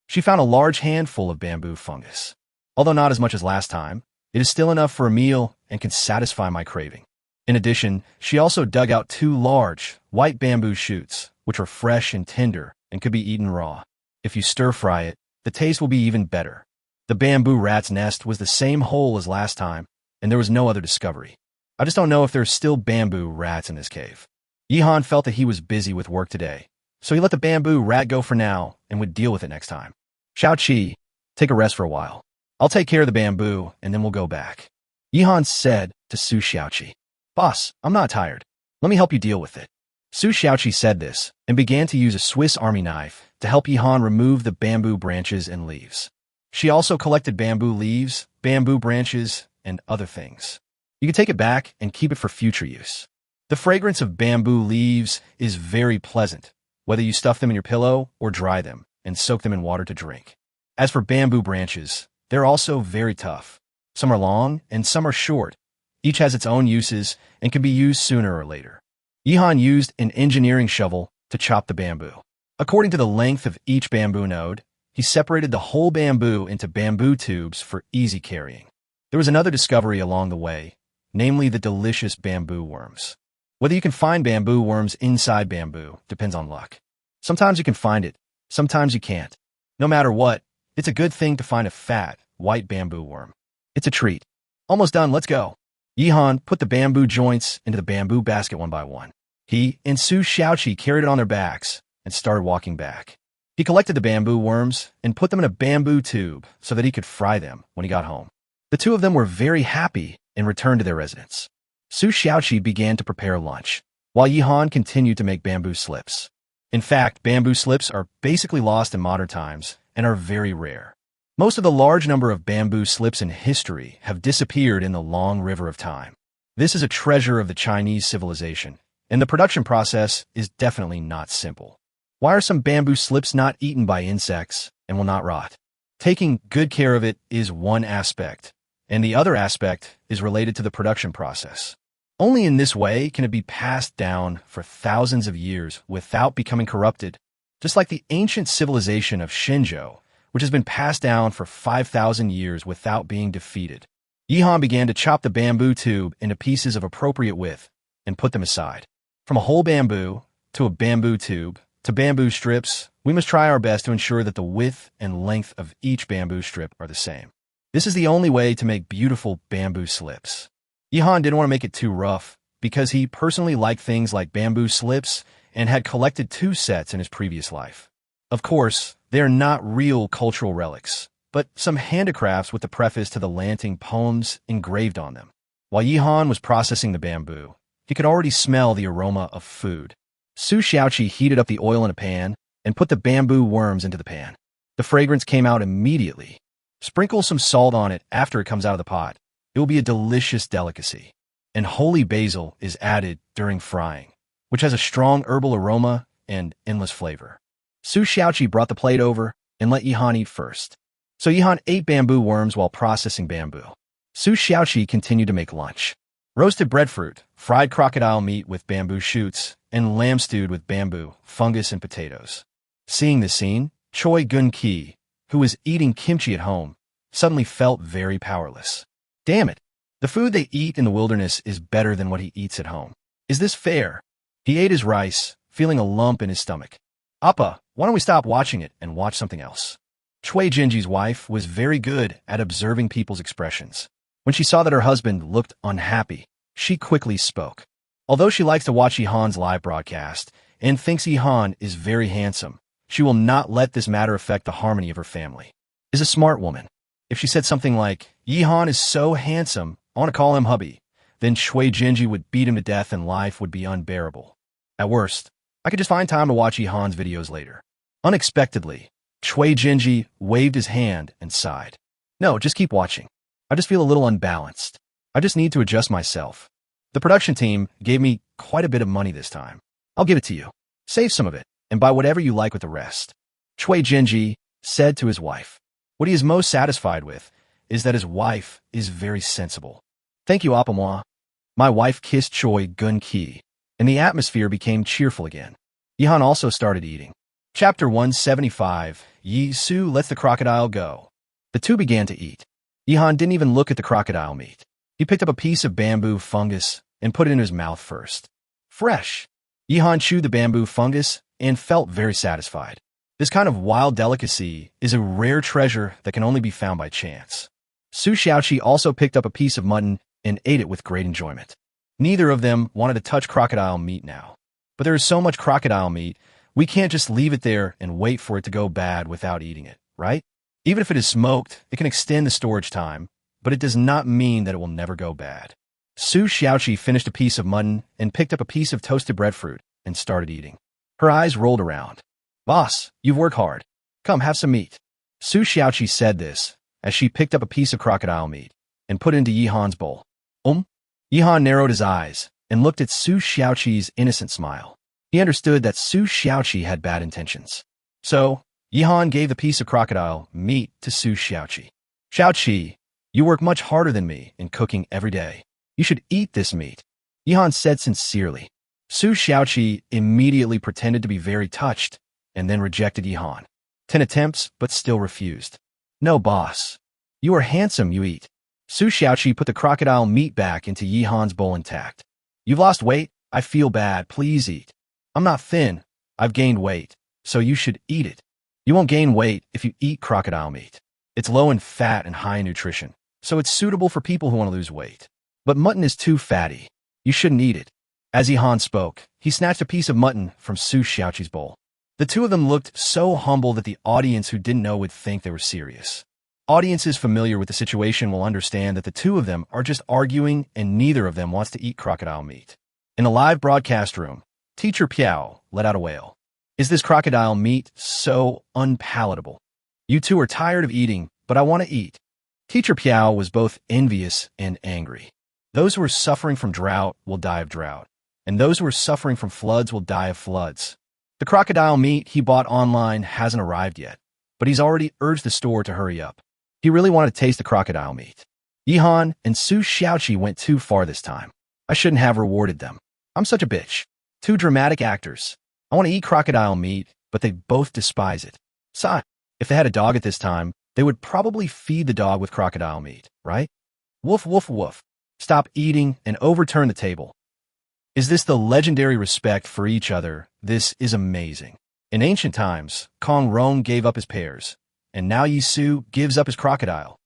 She found a large handful of bamboo fungus. Although not as much as last time, it is still enough for a meal and can satisfy my craving. In addition, she also dug out 2 large, white bamboo shoots, which are fresh and tender and could be eaten raw. If you stir-fry it, the taste will be even better. The bamboo rat's nest was the same hole as last time, and there was no other discovery. I just don't know if there's still bamboo rats in this cave. Yi-han felt that he was busy with work today, so he let the bamboo rat go for now and would deal with it next time. Xiaoqi, take a rest for a while. I'll take care of the bamboo, and then we'll go back. Yi-han said to Su Xiaoqi. Boss, I'm not tired. Let me help you deal with it. Su Xiaoqi said this and began to use a Swiss Army knife to help Yi-han remove the bamboo branches and leaves. She also collected bamboo leaves, bamboo branches, and other things. You can take it back and keep it for future use. The fragrance of bamboo leaves is very pleasant, whether you stuff them in your pillow or dry them and soak them in water to drink. As for bamboo branches, they're also very tough. Some are long and some are short. Each has its own uses and can be used sooner or later. Yi-han used an engineering shovel to chop the bamboo. According to the length of each bamboo node, he separated the whole bamboo into bamboo tubes for easy carrying. There was another discovery along the way, namely the delicious bamboo worms. Whether you can find bamboo worms inside bamboo depends on luck. Sometimes you can find it, sometimes you can't. No matter what, it's a good thing to find a fat, white bamboo worm. It's a treat. Almost done, let's go. Yi-han put the bamboo joints into the bamboo basket one by one. He and Su Xiaoqi carried it on their backs and started walking back. He collected the bamboo worms and put them in a bamboo tube so that he could fry them when he got home. The two of them were very happy and returned to their residence. Su Xiaoqi began to prepare lunch, while Yi-han continued to make bamboo slips. In fact, bamboo slips are basically lost in modern times and are very rare. Most of the large number of bamboo slips in history have disappeared in the long river of time. This is a treasure of the Chinese civilization, and the production process is definitely not simple. Why are some bamboo slips not eaten by insects and will not rot? Taking good care of it is one aspect, and the other aspect is related to the production process. Only in this way can it be passed down for thousands of years without becoming corrupted, just like the ancient civilization of Shenzhou, which has been passed down for 5,000 years without being defeated. Yi-han began to chop the bamboo tube into pieces of appropriate width and put them aside. From a whole bamboo to a bamboo tube to bamboo strips, we must try our best to ensure that the width and length of each bamboo strip are the same. This is the only way to make beautiful bamboo slips. Yi-han didn't want to make it too rough because he personally liked things like bamboo slips and had collected 2 sets in his previous life. Of course, they are not real cultural relics, but some handicrafts with the preface to the Lanting poems engraved on them. While Yi-han was processing the bamboo, he could already smell the aroma of food. Su Xiaoqi heated up the oil in a pan and put the bamboo worms into the pan. The fragrance came out immediately. Sprinkle some salt on it after it comes out of the pot. It will be a delicious delicacy. And holy basil is added during frying, which has a strong herbal aroma and endless flavor. Su Xiaoqi brought the plate over and let Yi-han eat first. So Yihan ate bamboo worms while processing bamboo. Su Xiaoqi continued to make lunch. Roasted breadfruit, fried crocodile meat with bamboo shoots, and lamb stewed with bamboo, fungus, and potatoes. Seeing this scene, Choi Gun-ki, who was eating kimchi at home, suddenly felt very powerless. Damn it! The food they eat in the wilderness is better than what he eats at home. Is this fair? He ate his rice, feeling a lump in his stomach. Appa, why don't we stop watching it and watch something else? Chui Jinji's wife was very good at observing people's expressions. When she saw that her husband looked unhappy, she quickly spoke. Although she likes to watch Yihan's live broadcast and thinks Yihan is very handsome, she will not let this matter affect the harmony of her family. Is a smart woman. If she said something like, Yihan is so handsome, I want to call him hubby, then Chui Jinji would beat him to death and life would be unbearable. At worst, I could just find time to watch Yihan's videos later. Unexpectedly, Chui Jinji waved his hand and sighed. No, just keep watching. I just feel a little unbalanced. I just need to adjust myself. The production team gave me quite a bit of money this time. I'll give it to you. Save some of it, and buy whatever you like with the rest. Chui Jinji said to his wife. What he is most satisfied with is that his wife is very sensible. Thank you, Appa moi. My wife kissed Choi Gun-ki, and the atmosphere became cheerful again. Yihan also started eating. Chapter 175, Yi Su lets the crocodile go. The two began to eat. Yihan didn't even look at the crocodile meat. He picked up a piece of bamboo fungus and put it in his mouth first. Fresh. Yihan chewed the bamboo fungus and felt very satisfied. This kind of wild delicacy is a rare treasure that can only be found by chance. Su Xiaoqi also picked up a piece of mutton and ate it with great enjoyment. Neither of them wanted to touch crocodile meat now. But there is so much crocodile meat, we can't just leave it there and wait for it to go bad without eating it, right? Even if it is smoked, it can extend the storage time, but it does not mean that it will never go bad. Su Xiaoqi finished a piece of mutton and picked up a piece of toasted breadfruit and started eating. Her eyes rolled around. Boss, you've worked hard. Come, have some meat. Su Xiaoqi said this as she picked up a piece of crocodile meat and put it into Yihan's bowl. Yihan narrowed his eyes and looked at Su Xiaoqi's innocent smile. He understood that Su Xiaoqi had bad intentions. So, Yihan gave the piece of crocodile meat to Su Xiaoqi. Xiaoqi, you work much harder than me in cooking every day. You should eat this meat. Yihan said sincerely. Su Xiaoqi immediately pretended to be very touched and then rejected Yihan. 10 attempts, but still refused. No, boss. You are handsome, you eat. Su Xiaoqi put the crocodile meat back into Yihan's bowl intact. You've lost weight? I feel bad. Please eat. I'm not thin. I've gained weight, so you should eat it. You won't gain weight if you eat crocodile meat. It's low in fat and high in nutrition, so it's suitable for people who want to lose weight. But mutton is too fatty. You shouldn't eat it. As Yihan spoke, he snatched a piece of mutton from Su Xiaoqi's bowl. The two of them looked so humble that the audience who didn't know would think they were serious. Audiences familiar with the situation will understand that the two of them are just arguing and neither of them wants to eat crocodile meat. In a live broadcast room, Teacher Piao let out a wail. Is this crocodile meat so unpalatable? You two are tired of eating, but I want to eat. Teacher Piao was both envious and angry. Those who are suffering from drought will die of drought, and those who are suffering from floods will die of floods. The crocodile meat he bought online hasn't arrived yet, but he's already urged the store to hurry up. He really wanted to taste the crocodile meat. Yihan and Su Xiaoqi went too far this time. I shouldn't have rewarded them. I'm such a bitch. Two dramatic actors. I want to eat crocodile meat, but they both despise it. So, if they had a dog at this time, they would probably feed the dog with crocodile meat, right? Woof, woof, woof. Stop eating and overturn the table. Is this the legendary respect for each other? This is amazing. In ancient times, Kong Rong gave up his pears, and now Yi Su gives up his crocodile.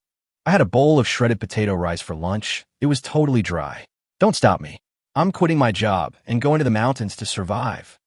I had a bowl of shredded potato rice for lunch. It was totally dry. Don't stop me. I'm quitting my job and going to the mountains to survive.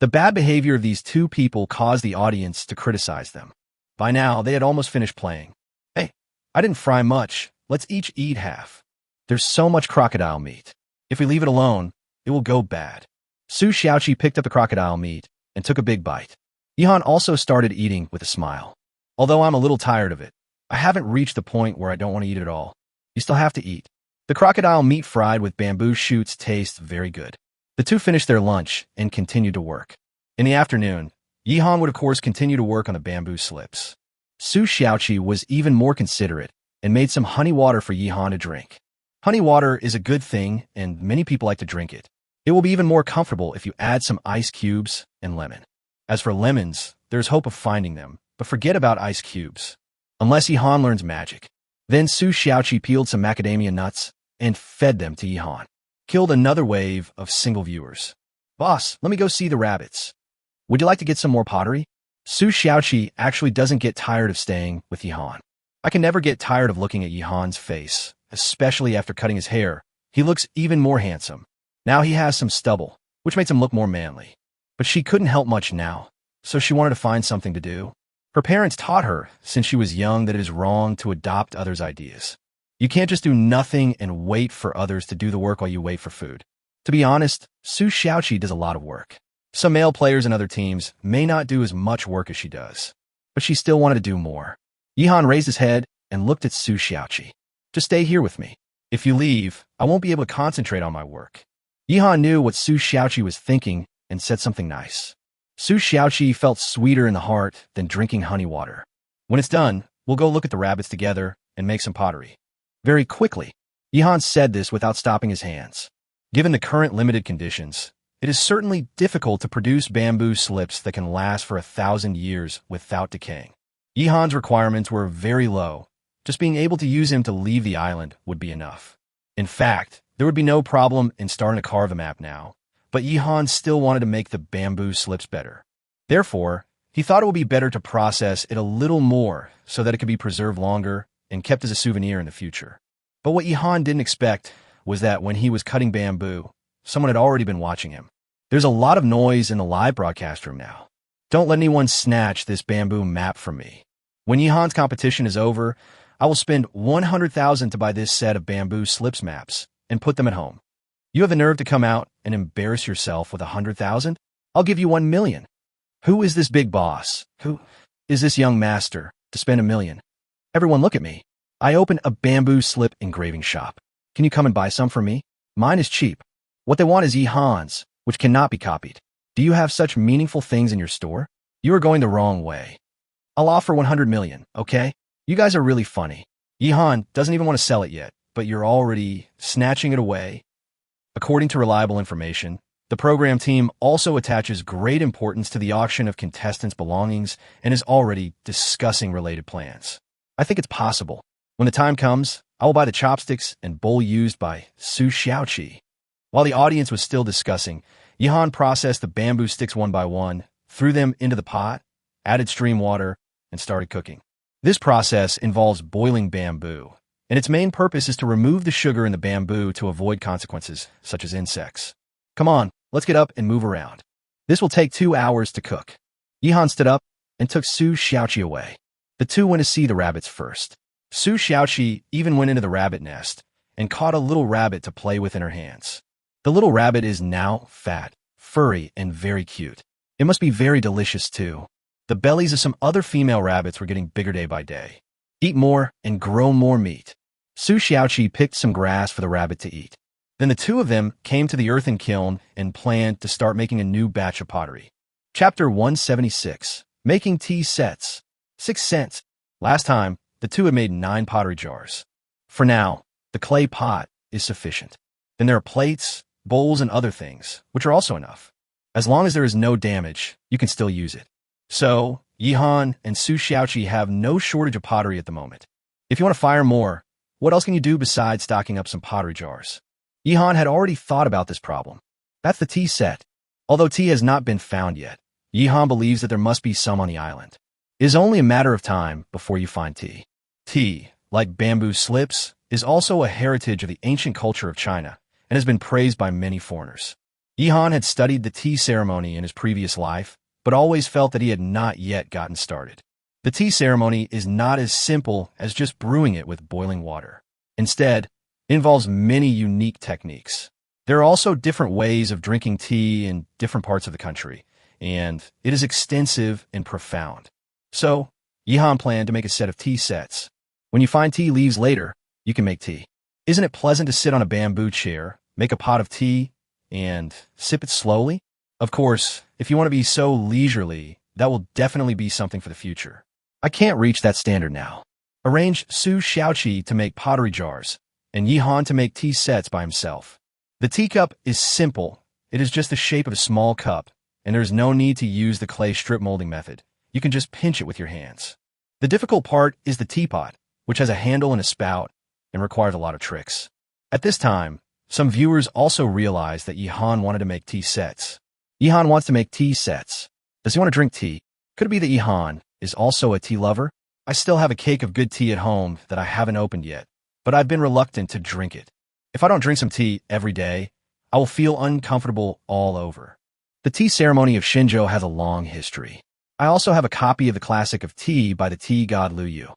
The bad behavior of these two people caused the audience to criticize them. By now, they had almost finished playing. Hey, I didn't fry much. Let's each eat half. There's so much crocodile meat. If we leave it alone, it will go bad. Su Xiaoqi picked up the crocodile meat and took a big bite. Yihan also started eating with a smile. Although I'm a little tired of it, I haven't reached the point where I don't want to eat it at all. You still have to eat. The crocodile meat fried with bamboo shoots tastes very good. The two finished their lunch and continued to work. In the afternoon, Yihan would of course continue to work on the bamboo slips. Su Xiaoqi was even more considerate and made some honey water for Yihan to drink. Honey water is a good thing, and many people like to drink it. It will be even more comfortable if you add some ice cubes and lemon. As for lemons, there's hope of finding them, but forget about ice cubes. Unless Yihan learns magic. Then Su Xiaoqi peeled some macadamia nuts and fed them to Yihan. Killed another wave of single viewers. Boss, let me go see the rabbits. Would you like to get some more pottery? Su Xiaoqi actually doesn't get tired of staying with Yihan. I can never get tired of looking at Yihan's face, especially after cutting his hair. He looks even more handsome. Now he has some stubble, which makes him look more manly. But she couldn't help much now, so she wanted to find something to do. Her parents taught her, since she was young, that it is wrong to adopt others' ideas. You can't just do nothing and wait for others to do the work while you wait for food. To be honest, Su Xiaoqi does a lot of work. Some male players in other teams may not do as much work as she does, but she still wanted to do more. Yihan raised his head and looked at Su Xiaoqi. Just stay here with me. If you leave, I won't be able to concentrate on my work. Yihan knew what Su Xiaoqi was thinking and said something nice. Su Xiaoqi felt sweeter in the heart than drinking honey water. When it's done, we'll go look at the rabbits together and make some pottery. Very quickly, Yihan said this without stopping his hands. Given the current limited conditions, it is certainly difficult to produce bamboo slips that can last for 1,000 years without decaying. Yihan's requirements were very low. Just being able to use him to leave the island would be enough. In fact, there would be no problem in starting to carve the map now, but Yihan still wanted to make the bamboo slips better. Therefore, he thought it would be better to process it a little more so that it could be preserved longer and kept as a souvenir in the future. But what Yihan didn't expect was that when he was cutting bamboo, someone had already been watching him. There's a lot of noise in the live broadcast room now. Don't let anyone snatch this bamboo map from me. When Yihan's competition is over, I will spend 100,000 to buy this set of bamboo slips maps and put them at home. You have the nerve to come out and embarrass yourself with 100,000? I'll give you 1 million. Who is this big boss? Who is this young master to spend 1 million? Everyone look at me. I opened a bamboo slip engraving shop. Can you come and buy some for me? Mine is cheap. What they want is Yihan's, which cannot be copied. Do you have such meaningful things in your store? You are going the wrong way. I'll offer 100 million, okay? You guys are really funny. Yihan doesn't even want to sell it yet, but you're already snatching it away. According to reliable information, the program team also attaches great importance to the auction of contestants' belongings and is already discussing related plans. I think it's possible. When the time comes, I will buy the chopsticks and bowl used by Su Xiaoqi. While the audience was still discussing, Yihan processed the bamboo sticks one by one, threw them into the pot, added stream water, and started cooking. This process involves boiling bamboo, and its main purpose is to remove the sugar in the bamboo to avoid consequences, such as insects. Come on, let's get up and move around. This will take 2 hours to cook. Yihan stood up and took Su Xiaoqi away. The two went to see the rabbits first. Su Xiaoqi even went into the rabbit nest and caught a little rabbit to play with in her hands. The little rabbit is now fat, furry, and very cute. It must be very delicious too. The bellies of some other female rabbits were getting bigger day by day. Eat more and grow more meat. Su Xiaoqi picked some grass for the rabbit to eat. Then the two of them came to the earthen kiln and planned to start making a new batch of pottery. Chapter 176. Making tea sets. 6 cents. Last time, the two had made 9 pottery jars. For now, the clay pot is sufficient. Then there are plates, bowls, and other things, which are also enough. As long as there is no damage, you can still use it. So, Yihan and Su Xiaoqi have no shortage of pottery at the moment. If you want to fire more, what else can you do besides stocking up some pottery jars? Yihan had already thought about this problem. That's the tea set. Although tea has not been found yet, Yihan believes that there must be some on the island. It is only a matter of time before you find tea. Tea, like bamboo slips, is also a heritage of the ancient culture of China and has been praised by many foreigners. Yihan had studied the tea ceremony in his previous life, but always felt that he had not yet gotten started. The tea ceremony is not as simple as just brewing it with boiling water. Instead, it involves many unique techniques. There are also different ways of drinking tea in different parts of the country, and it is extensive and profound. So, Yihan planned to make a set of tea sets. When you find tea leaves later, you can make tea. Isn't it pleasant to sit on a bamboo chair, make a pot of tea, and sip it slowly? Of course, if you want to be so leisurely, that will definitely be something for the future. I can't reach that standard now. Arrange Su Xiaoqi to make pottery jars, and Yi Han to make tea sets by himself. The teacup is simple. It is just the shape of a small cup, and there is no need to use the clay strip molding method. You can just pinch it with your hands. The difficult part is the teapot, which has a handle and a spout, and requires a lot of tricks. At this time, some viewers also realized that Yi Han wanted to make tea sets. Yi Han wants to make tea sets. Does he want to drink tea? Could it be that Yi Han is also a tea lover? I still have a cake of good tea at home that I haven't opened yet, but I've been reluctant to drink it. If I don't drink some tea every day, I will feel uncomfortable all over. The tea ceremony of Xinzhou has a long history. I also have a copy of the classic of tea by the tea god Liu Yu.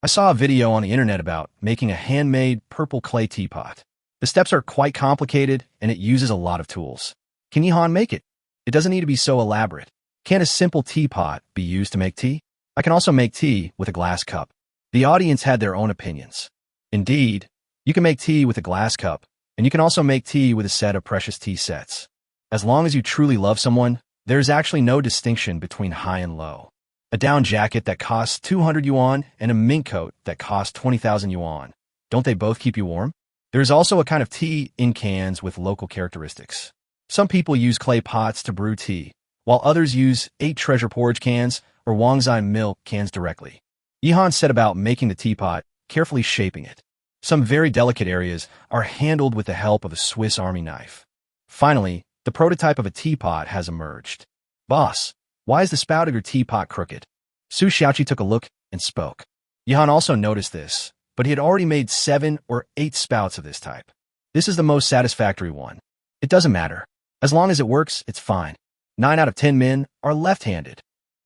I saw a video on the internet about making a handmade purple clay teapot. The steps are quite complicated, and it uses a lot of tools. Can Yi Han make it? It doesn't need to be so elaborate. Can a simple teapot be used to make tea? I can also make tea with a glass cup. The audience had their own opinions. Indeed, you can make tea with a glass cup, and you can also make tea with a set of precious tea sets. As long as you truly love someone, there is actually no distinction between high and low. A down jacket that costs 200 yuan and a mink coat that costs 20,000 yuan. Don't they both keep you warm? There is also a kind of tea in cans with local characteristics. Some people use clay pots to brew tea, while others use 8 treasure porridge cans or Wangzai milk cans directly. Yi Han set about making the teapot, carefully shaping it. Some very delicate areas are handled with the help of a Swiss Army knife. Finally, the prototype of a teapot has emerged. Boss, why is the spout of your teapot crooked? Su Xiaoqi took a look and spoke. Yi Han also noticed this, but he had already made 7 or 8 spouts of this type. This is the most satisfactory one. It doesn't matter. As long as it works, it's fine. 9 out of 10 men are left-handed.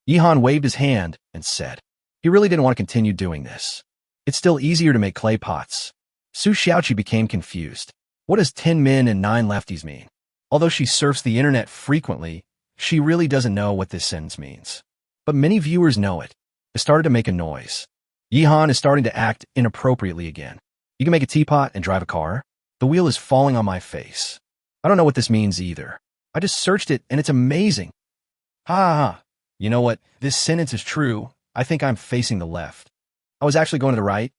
Yi Han waved his hand and said, he really didn't want to continue doing this. It's still easier to make clay pots. Su Xiaoqi became confused. What does 10 men and 9 lefties mean? Although she surfs the internet frequently, she really doesn't know what this sentence means. But many viewers know it. It started to make a noise. Yi Han is starting to act inappropriately again. You can make a teapot and drive a car? The wheel is falling on my face. I don't know what this means either. I just searched it and it's amazing. Ha ha ha. You know what? This sentence is true. I think I'm facing the left. I was actually going to the right.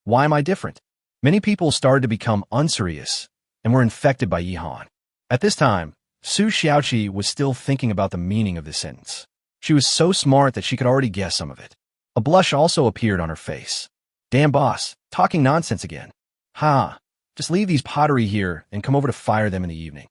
Why am I different? Many people started to become unserious and were infected by Yi Han. At this time, Su Xiaoqi was still thinking about the meaning of this sentence. She was so smart that she could already guess some of it. A blush also appeared on her face. Damn boss, talking nonsense again. Ha, just leave these pottery here and come over to fire them in the evening.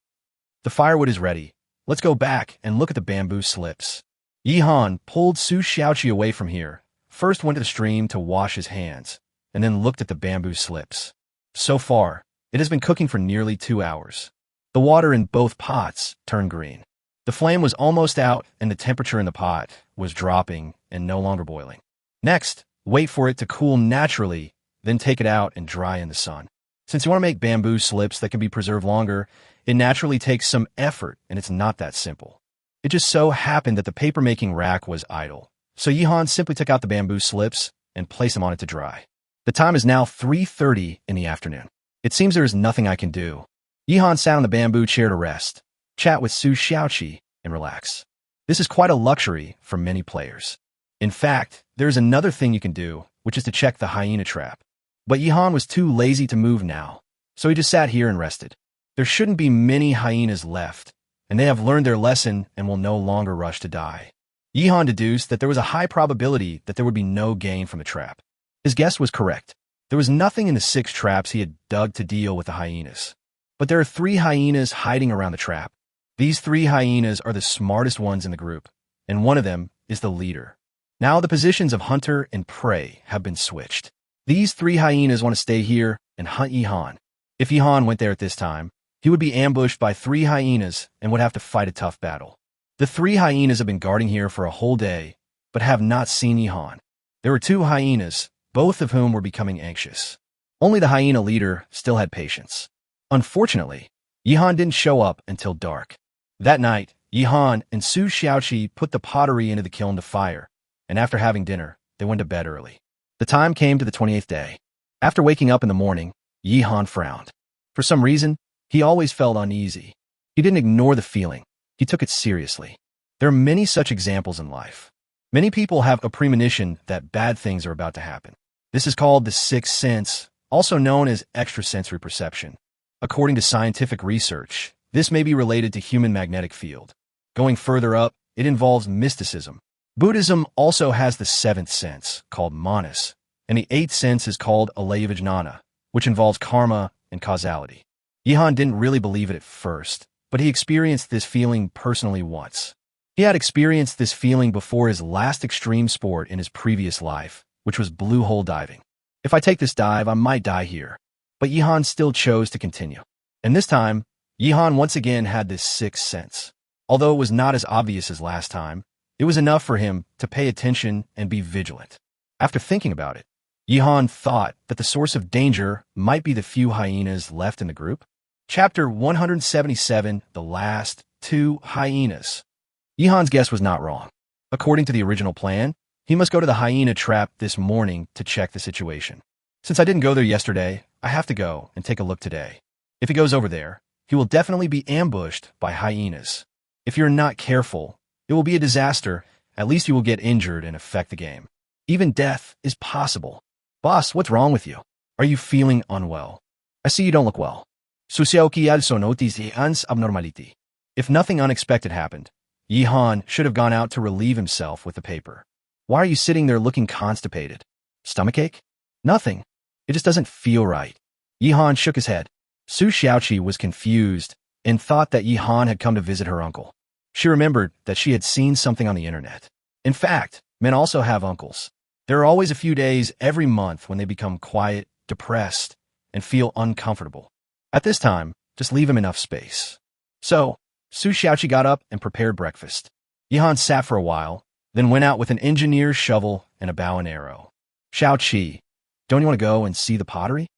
The firewood is ready. Let's go back and look at the bamboo slips. Yi Han pulled Su Xiaoqi away from here, first went to the stream to wash his hands, and then looked at the bamboo slips. So far, it has been cooking for nearly 2 hours. The water in both pots turned green. The flame was almost out and the temperature in the pot was dropping and no longer boiling. Next, wait for it to cool naturally, then take it out and dry in the sun. Since you want to make bamboo slips that can be preserved longer, it naturally takes some effort and it's not that simple. It just so happened that the paper-making rack was idle, so Yi Han simply took out the bamboo slips and placed them on it to dry. The time is now 3:30 in the afternoon. It seems there is nothing I can do. Yi Han sat on the bamboo chair to rest, chat with Su Xiaoqi, and relax. This is quite a luxury for many players. In fact, there is another thing you can do, which is to check the hyena trap. But Yi Han was too lazy to move now, so he just sat here and rested. There shouldn't be many hyenas left, and they have learned their lesson and will no longer rush to die. Yi Han deduced that there was a high probability that there would be no gain from the trap. His guess was correct. There was nothing in the 6 traps he had dug to deal with the hyenas. But there are 3 hyenas hiding around the trap. These 3 hyenas are the smartest ones in the group, and one of them is the leader. Now the positions of hunter and prey have been switched. These 3 hyenas want to stay here and hunt Yi Han. If Yi Han went there at this time, he would be ambushed by 3 hyenas and would have to fight a tough battle. The 3 hyenas have been guarding here for a whole day, but have not seen Yi Han. There were 2 hyenas, both of whom were becoming anxious. Only the hyena leader still had patience. Unfortunately, Yi Han didn't show up until dark. That night, Yi Han and Su Xiaoqi put the pottery into the kiln to fire, and after having dinner, they went to bed early. The time came to the 28th day. After waking up in the morning, Yi Han frowned. For some reason, he always felt uneasy. He didn't ignore the feeling. He took it seriously. There are many such examples in life. Many people have a premonition that bad things are about to happen. This is called the sixth sense, also known as extrasensory perception. According to scientific research, this may be related to human magnetic field. Going further up, it involves mysticism. Buddhism also has the seventh sense, called manas, and the eighth sense is called alayavijnana, which involves karma and causality. Yihan didn't really believe it at first, but he experienced this feeling personally once. He had experienced this feeling before his last extreme sport in his previous life, which was blue hole diving. If I take this dive, I might die here. But Yihan still chose to continue. And this time, Yihan once again had this sixth sense. Although it was not as obvious as last time, it was enough for him to pay attention and be vigilant. After thinking about it, Yihan thought that the source of danger might be the few hyenas left in the group. Chapter 177, The Last Two Hyenas. Yihan's guess was not wrong. According to the original plan, he must go to the hyena trap this morning to check the situation. Since I didn't go there yesterday, I have to go and take a look today. If he goes over there, he will definitely be ambushed by hyenas. If you're not careful, it will be a disaster. At least you will get injured and affect the game. Even death is possible. Boss, what's wrong with you? Are you feeling unwell? I see you don't look well. Abnormality. If nothing unexpected happened, Yihan should have gone out to relieve himself with the paper. Why are you sitting there looking constipated? Stomachache? Nothing. It just doesn't feel right. Yihan shook his head. Su Xiaoqi was confused and thought that Yihan had come to visit her uncle. She remembered that she had seen something on the internet. In fact, men also have uncles. There are always a few days every month when they become quiet, depressed, and feel uncomfortable. At this time, just leave him enough space. So, Su Xiaoqi got up and prepared breakfast. Yihan sat for a while, then went out with an engineer's shovel and a bow and arrow. Xiaoqi, don't you want to go and see the pottery?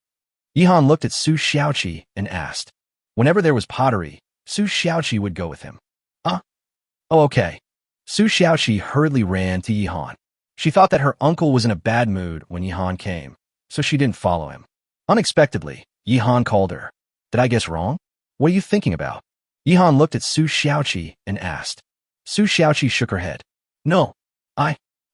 Yihan looked at Su Xiaoqi and asked. Whenever there was pottery, Su Xiaoqi would go with him. Oh, okay. Su Xiaoqi hurriedly ran to Yihan. She thought that her uncle was in a bad mood when Yihan came, so she didn't follow him. Unexpectedly, Yihan called her. Did I guess wrong? What are you thinking about? Yihan looked at Su Xiaoqi and asked. Su Xiaoqi shook her head. No,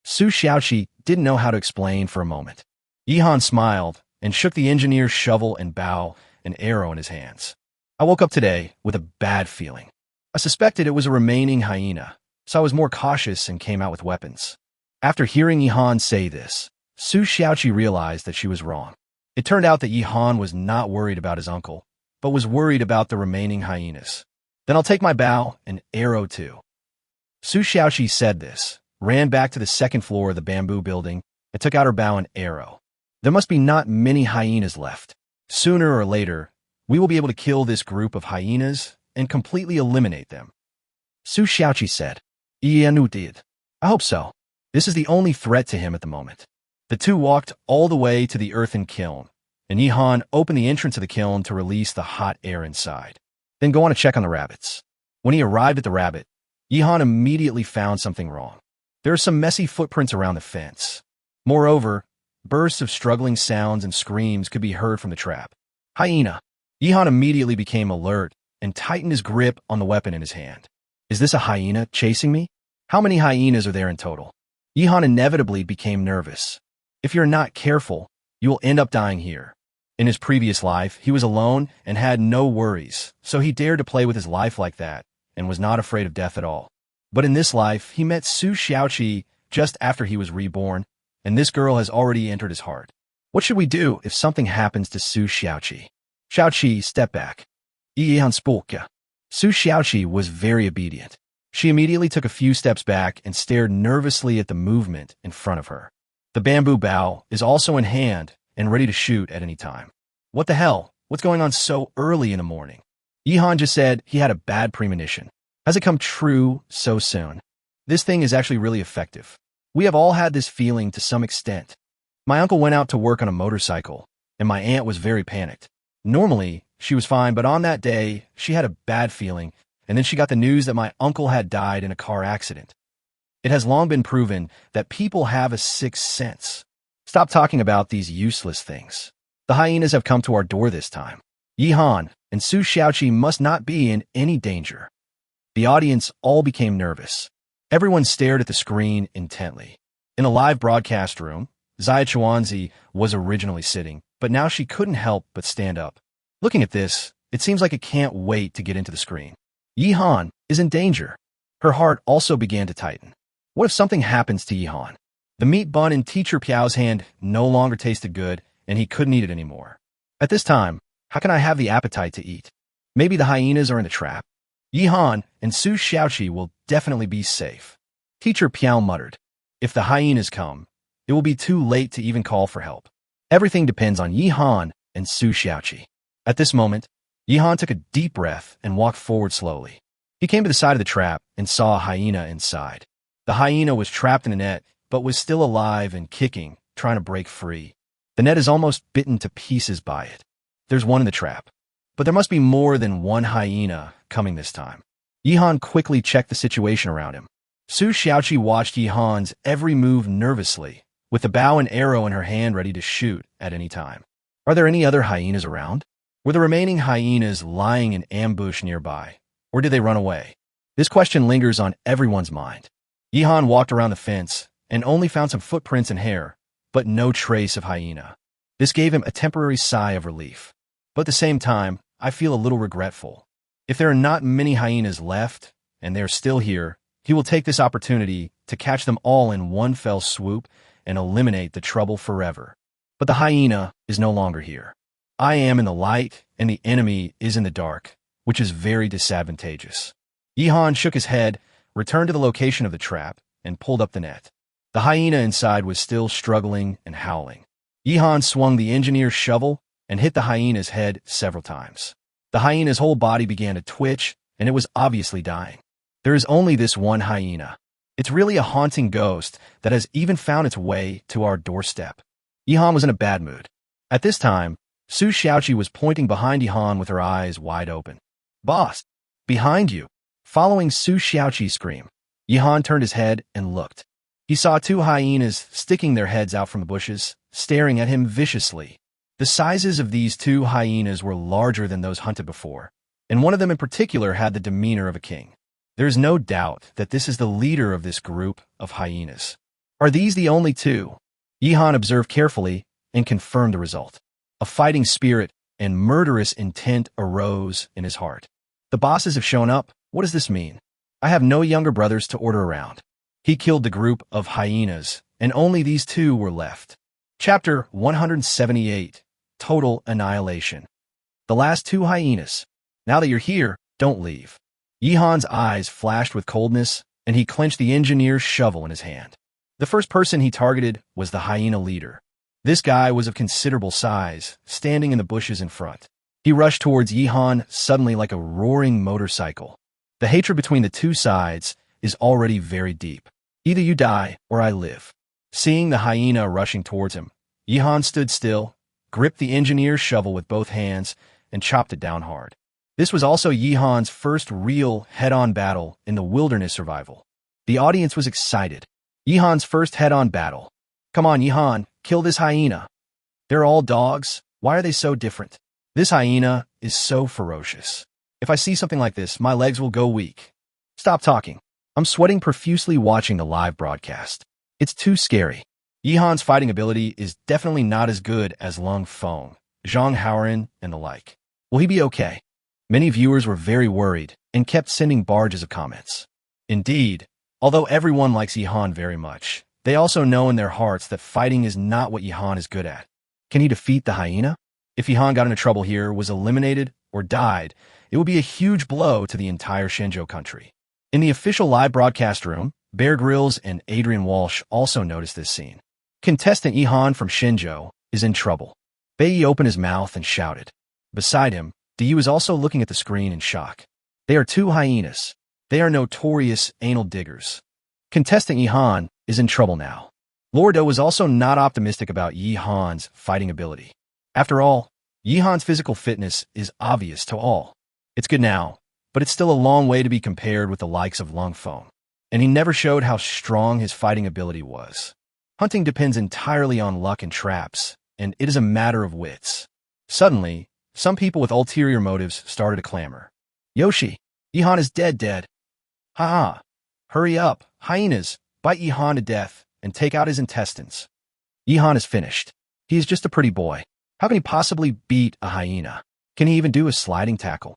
Su Xiaoqi didn't know how to explain for a moment. Yihan smiled and shook the engineer's shovel and bow and arrow in his hands. I woke up today with a bad feeling. I suspected it was a remaining hyena, so I was more cautious and came out with weapons. After hearing Yihan say this, Su Xiaoqi realized that she was wrong. It turned out that Yihan was not worried about his uncle, but was worried about the remaining hyenas. Then I'll take my bow and arrow too. Su Xiaoqi said this, ran back to the second floor of the bamboo building, and took out her bow and arrow. There must be not many hyenas left. Sooner or later, we will be able to kill this group of hyenas and completely eliminate them. Su Xiaoqi said. Yianu did. I hope so. This is the only threat to him at the moment. The two walked all the way to the earthen kiln, and Yihan opened the entrance of the kiln to release the hot air inside. Then go on to check on the rabbits. When he arrived at the rabbit, Yihan immediately found something wrong. There are some messy footprints around the fence. Moreover, bursts of struggling sounds and screams could be heard from the trap. Hyena. Yihan immediately became alert and tightened his grip on the weapon in his hand. Is this a hyena chasing me? How many hyenas are there in total? Yihan inevitably became nervous. If you're not careful, you will end up dying here. In his previous life, he was alone and had no worries, so he dared to play with his life like that and was not afraid of death at all. But in this life, he met Su Xiaoqi just after he was reborn, and this girl has already entered his heart. What should we do if something happens to Su Xiaoqi? Xiaoqi, step back. Yihan spoke. Su Xiaoqi was very obedient. She immediately took a few steps back and stared nervously at the movement in front of her. The bamboo bow is also in hand and ready to shoot at any time. What the hell? What's going on so early in the morning? Yihan just said he had a bad premonition. Has it come true so soon? This thing is actually really effective. We have all had this feeling to some extent. My uncle went out to work on a motorcycle, and my aunt was very panicked. Normally, she was fine, but on that day, she had a bad feeling, and then she got the news that my uncle had died in a car accident. It has long been proven that people have a sixth sense. Stop talking about these useless things. The hyenas have come to our door this time. Yihan and Su Xiaoqi must not be in any danger. The audience all became nervous. Everyone stared at the screen intently. In a live broadcast room, Zaya Chuanzi was originally sitting, but now she couldn't help but stand up. Looking at this, it seems like it can't wait to get into the screen. Yi Han is in danger. Her heart also began to tighten. What if something happens to Yi Han? The meat bun in Teacher Piao's hand no longer tasted good, and he couldn't eat it anymore. At this time, how can I have the appetite to eat? Maybe the hyenas are in a trap. Yi Han and Su Xiaoqi will definitely be safe. Teacher Piao muttered. If the hyenas come, it will be too late to even call for help. Everything depends on Yi Han and Su Xiaoqi. At this moment, Yi Han took a deep breath and walked forward slowly. He came to the side of the trap and saw a hyena inside. The hyena was trapped in a net, but was still alive and kicking, trying to break free. The net is almost bitten to pieces by it. There's one in the trap. But there must be more than one hyena coming this time. Yi Han quickly checked the situation around him. Su Xiaoqi watched Yi Han's every move nervously, with the bow and arrow in her hand ready to shoot at any time. Are there any other hyenas around? Were the remaining hyenas lying in ambush nearby, or did they run away? This question lingers on everyone's mind. Yi Han walked around the fence and only found some footprints and hair, but no trace of hyena. This gave him a temporary sigh of relief. But at the same time, I feel a little regretful. If there are not many hyenas left, and they're still here, he will take this opportunity to catch them all in one fell swoop and eliminate the trouble forever. But the hyena is no longer here. I am in the light, and the enemy is in the dark, which is very disadvantageous. Yi Han shook his head, returned to the location of the trap, and pulled up the net. The hyena inside was still struggling and howling. Yi Han swung the engineer's shovel and hit the hyena's head several times. The hyena's whole body began to twitch, and it was obviously dying. There is only this one hyena. It's really a haunting ghost that has even found its way to our doorstep. Yi Han was in a bad mood. At this time, Su Xiaoqi was pointing behind Yi Han with her eyes wide open. Boss! Behind you! Following Su Xiaoqi's scream, Yi Han turned his head and looked. He saw two hyenas sticking their heads out from the bushes, staring at him viciously. The sizes of these two hyenas were larger than those hunted before, and one of them in particular had the demeanor of a king. There is no doubt that this is the leader of this group of hyenas. Are these the only two? Yi Han observed carefully and confirmed the result. A fighting spirit and murderous intent arose in his heart. The bosses have shown up. What does this mean? I have no younger brothers to order around. He killed the group of hyenas, and only these two were left. Chapter 178, Total Annihilation. The last two hyenas. Now that you're here, don't leave. Yi Han's eyes flashed with coldness, and he clenched the engineer's shovel in his hand. The first person he targeted was the hyena leader. This guy was of considerable size, standing in the bushes in front. He rushed towards Yi Han suddenly like a roaring motorcycle. The hatred between the two sides is already very deep. Either you die or I live. Seeing the hyena rushing towards him, Yi Han stood still, gripped the engineer's shovel with both hands, and chopped it down hard. This was also Yi Han's first real head-on battle in the wilderness survival. The audience was excited. Yi Han's first head-on battle. Come on, Yi Han, kill this hyena. They're all dogs. Why are they so different? This hyena is so ferocious. If I see something like this, my legs will go weak. Stop talking. I'm sweating profusely watching the live broadcast. It's too scary. Yi Han's fighting ability is definitely not as good as Lung Feng, Zhang Haoren, and the like. Will he be okay? Many viewers were very worried and kept sending barrages of comments. Indeed, although everyone likes Yi Han very much, they also know in their hearts that fighting is not what Yi Han is good at. Can he defeat the hyena? If Yi Han got into trouble here, was eliminated, or died, it would be a huge blow to the entire Shenzhou country. In the official live broadcast room, Bear Grylls and Adrian Walsh also noticed this scene. Contestant Yi Han from Shenzhou is in trouble. Bai Yi opened his mouth and shouted. Beside him, Diyu was also looking at the screen in shock. They are two hyenas. They are notorious anal diggers. Contestant Yi Han is in trouble now. Lordo was also not optimistic about Yi Han's fighting ability. After all, Yi Han's physical fitness is obvious to all. It's good now, but it's still a long way to be compared with the likes of Lung Feng. And he never showed how strong his fighting ability was. Hunting depends entirely on luck and traps, and it is a matter of wits. Suddenly, some people with ulterior motives started to clamor. Yoshi, Yi Han is dead. Ha ha. Hurry up, Hyenas, bite Yihan to death and take out his intestines. Yihan is finished. He is just a pretty boy. How can he possibly beat a hyena? Can he even do a sliding tackle?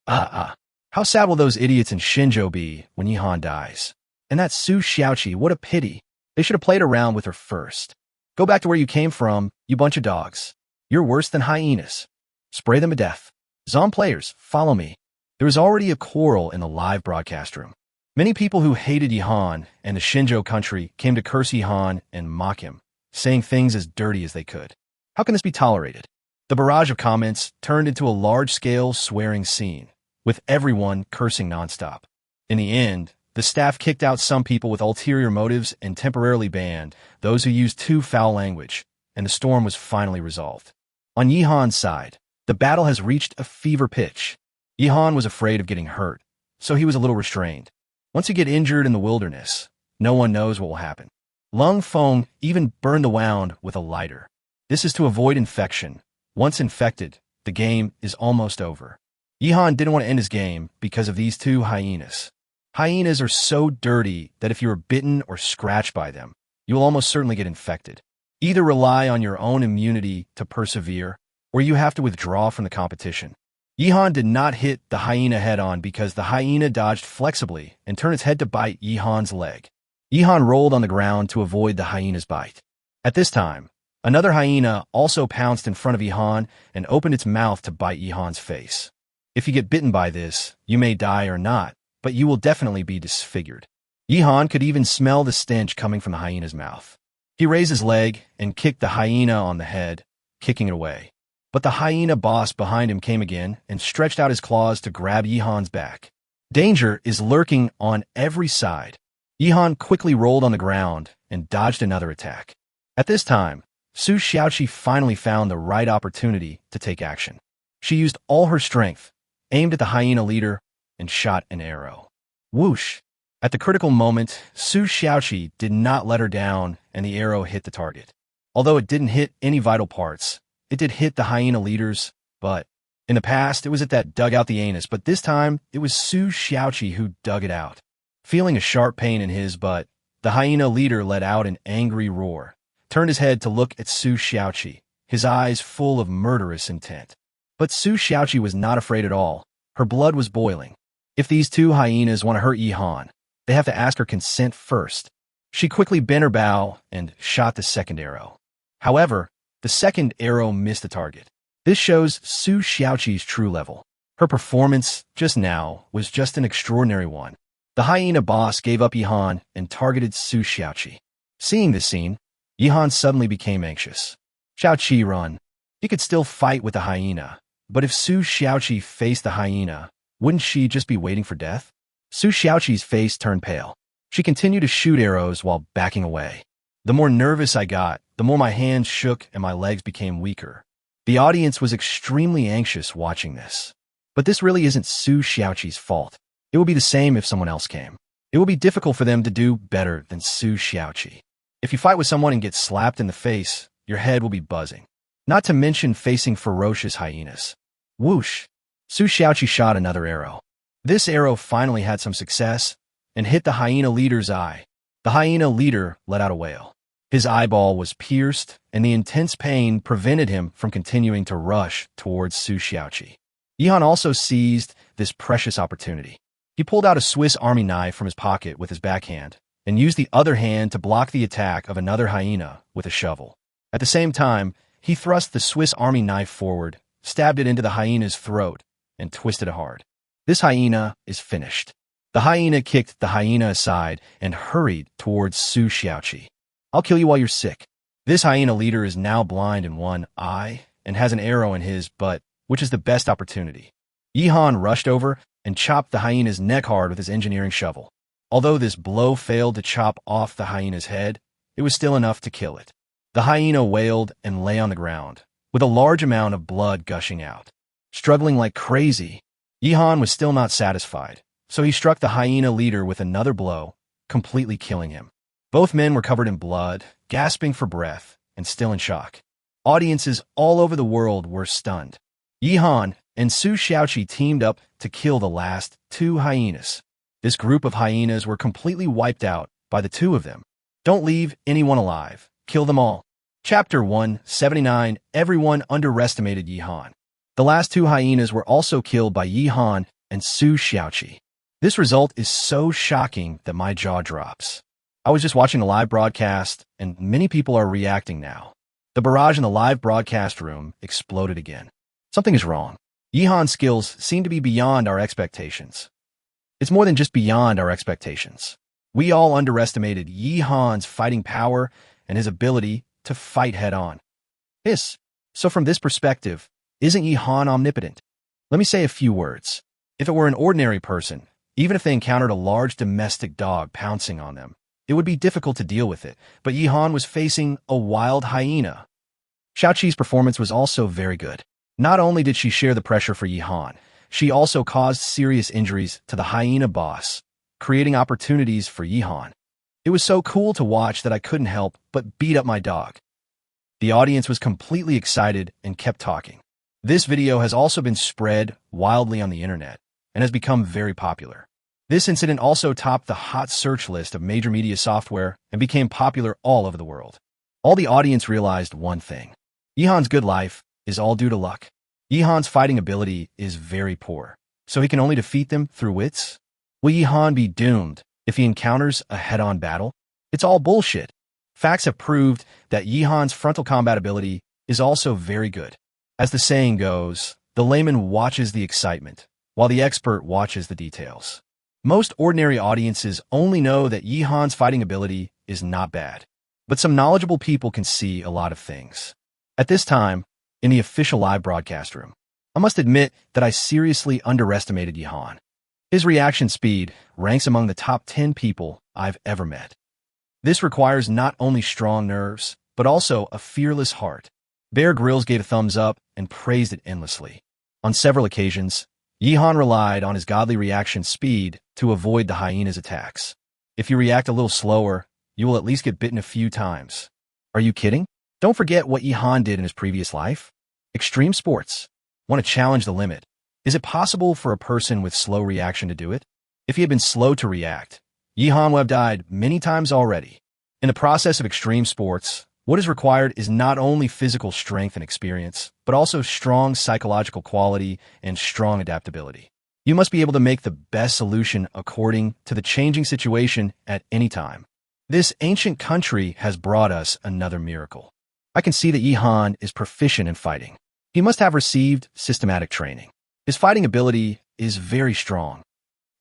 How sad will those idiots in Shinjo be when Yihan dies? And that Su Xiaoqi, what a pity. They should have played around with her first. Go back to where you came from, you bunch of dogs. You're worse than hyenas. Spray them to death. Zom players, follow me. There was already a quarrel in the live broadcast room. Many people who hated Yihan and the Shinjo country came to curse Yihan and mock him, saying things as dirty as they could. How can this be tolerated? The barrage of comments turned into a large-scale swearing scene, with everyone cursing nonstop. In the end, the staff kicked out some people with ulterior motives and temporarily banned those who used too foul language, and the storm was finally resolved. On Yihan's side, the battle has reached a fever pitch. Yihan was afraid of getting hurt, so he was a little restrained. Once you get injured in the wilderness, no one knows what will happen. Lung Feng even burned the wound with a lighter. This is to avoid infection. Once infected, the game is almost over. Yihan didn't want to end his game because of these two hyenas. Hyenas are so dirty that if you are bitten or scratched by them, you will almost certainly get infected. Either rely on your own immunity to persevere, or you have to withdraw from the competition. Yihan did not hit the hyena head-on because the hyena dodged flexibly and turned its head to bite Yihan's leg. Yihan rolled on the ground to avoid the hyena's bite. At this time, another hyena also pounced in front of Yihan and opened its mouth to bite Yihan's face. If you get bitten by this, you may die or not, but you will definitely be disfigured. Yihan could even smell the stench coming from the hyena's mouth. He raised his leg and kicked the hyena on the head, kicking it away. But the hyena boss behind him came again and stretched out his claws to grab Yihan's back. Danger is lurking on every side. Yihan quickly rolled on the ground and dodged another attack. At this time, Su Xiaoqi finally found the right opportunity to take action. She used all her strength, aimed at the hyena leader, and shot an arrow. Whoosh! At the critical moment, Su Xiaoqi did not let her down and the arrow hit the target. Although it didn't hit any vital parts, it did hit the hyena leader's butt. In the past, it was it that dug out the anus, but this time, it was Su Xiaoqi who dug it out. Feeling a sharp pain in his butt, the hyena leader let out an angry roar, turned his head to look at Su Xiaoqi, his eyes full of murderous intent. But Su Xiaoqi was not afraid at all. Her blood was boiling. If these two hyenas want to hurt Yihan, they have to ask her consent first. She quickly bent her bow and shot the second arrow. However, the second arrow missed the target. This shows Su Xiaoqi's true level. Her performance just now was just an extraordinary one. The hyena boss gave up Yihan and targeted Su Xiaoqi. Seeing this scene, Yihan suddenly became anxious. Xiaoqi run. He could still fight with the hyena, but if Su Xiaoqi faced the hyena, wouldn't she just be waiting for death? Su Xiaoqi's face turned pale. She continued to shoot arrows while backing away. The more nervous I got, the more my hands shook and my legs became weaker. The audience was extremely anxious watching this. But this really isn't Su Xiaoqi's fault. It would be the same if someone else came. It would be difficult for them to do better than Su Xiaoqi. If you fight with someone and get slapped in the face, your head will be buzzing. Not to mention facing ferocious hyenas. Whoosh! Su Xiaoqi shot another arrow. This arrow finally had some success and hit the hyena leader's eye. The hyena leader let out a wail. His eyeball was pierced, and the intense pain prevented him from continuing to rush towards Su Xiaoqi. Yihan also seized this precious opportunity. He pulled out a Swiss Army knife from his pocket with his backhand and used the other hand to block the attack of another hyena with a shovel. At the same time, he thrust the Swiss Army knife forward, stabbed it into the hyena's throat, and twisted it hard. This hyena is finished. The hyena kicked the hyena aside and hurried towards Su Xiaoqi. I'll kill you while you're sick. This hyena leader is now blind in one eye and has an arrow in his butt, which is the best opportunity. Yihan rushed over and chopped the hyena's neck hard with his engineering shovel. Although this blow failed to chop off the hyena's head, it was still enough to kill it. The hyena wailed and lay on the ground, with a large amount of blood gushing out. Struggling like crazy, Yihan was still not satisfied, so he struck the hyena leader with another blow, completely killing him. Both men were covered in blood, gasping for breath, and still in shock. Audiences all over the world were stunned. Yihan and Su Xiaoqi teamed up to kill the last two hyenas. This group of hyenas were completely wiped out by the two of them. Don't leave anyone alive. Kill them all. Chapter 179. Everyone underestimated Yi Han. The last two hyenas were also killed by Yi Han and Su Xiaoqi. This result is so shocking that my jaw drops. I was just watching the live broadcast, and many people are reacting now. The barrage in the live broadcast room exploded again. Something is wrong. Yi Han's skills seem to be beyond our expectations. It's more than just beyond our expectations. We all underestimated Yi Han's fighting power and his ability to fight head-on. So from this perspective, isn't Yi Han omnipotent? Let me say a few words. If it were an ordinary person, even if they encountered a large domestic dog pouncing on them, it would be difficult to deal with it, but Yi Han was facing a wild hyena. Xiaoqi's performance was also very good. Not only did she share the pressure for Yi Han, she also caused serious injuries to the hyena boss, creating opportunities for Yi Han. It was so cool to watch that I couldn't help but beat up my dog. The audience was completely excited and kept talking. This video has also been spread wildly on the internet and has become very popular. This incident also topped the hot search list of major media software and became popular all over the world. All the audience realized one thing. Yi Han's good life is all due to luck. Yi Han's fighting ability is very poor, so he can only defeat them through wits. Will Yi Han be doomed if he encounters a head-on battle? It's all bullshit. Facts have proved that Yi Han's frontal combat ability is also very good. As the saying goes, the layman watches the excitement, while the expert watches the details. Most ordinary audiences only know that Yi Han's fighting ability is not bad, but some knowledgeable people can see a lot of things. At this time, in the official live broadcast room, I must admit that I seriously underestimated Yi Han. His reaction speed ranks among the top 10 people I've ever met. This requires not only strong nerves, but also a fearless heart. Bear Grylls gave a thumbs up and praised it endlessly. On several occasions, Yi Han relied on his godly reaction speed to avoid the hyena's attacks. If you react a little slower, you will at least get bitten a few times. Are you kidding? Don't forget what Yi Han did in his previous life. Extreme sports. Want to challenge the limit. Is it possible for a person with slow reaction to do it? If he had been slow to react, Yi Han would have died many times already. In the process of extreme sports, what is required is not only physical strength and experience, but also strong psychological quality and strong adaptability. You must be able to make the best solution according to the changing situation at any time. This ancient country has brought us another miracle. I can see that Yi Han is proficient in fighting. He must have received systematic training. His fighting ability is very strong.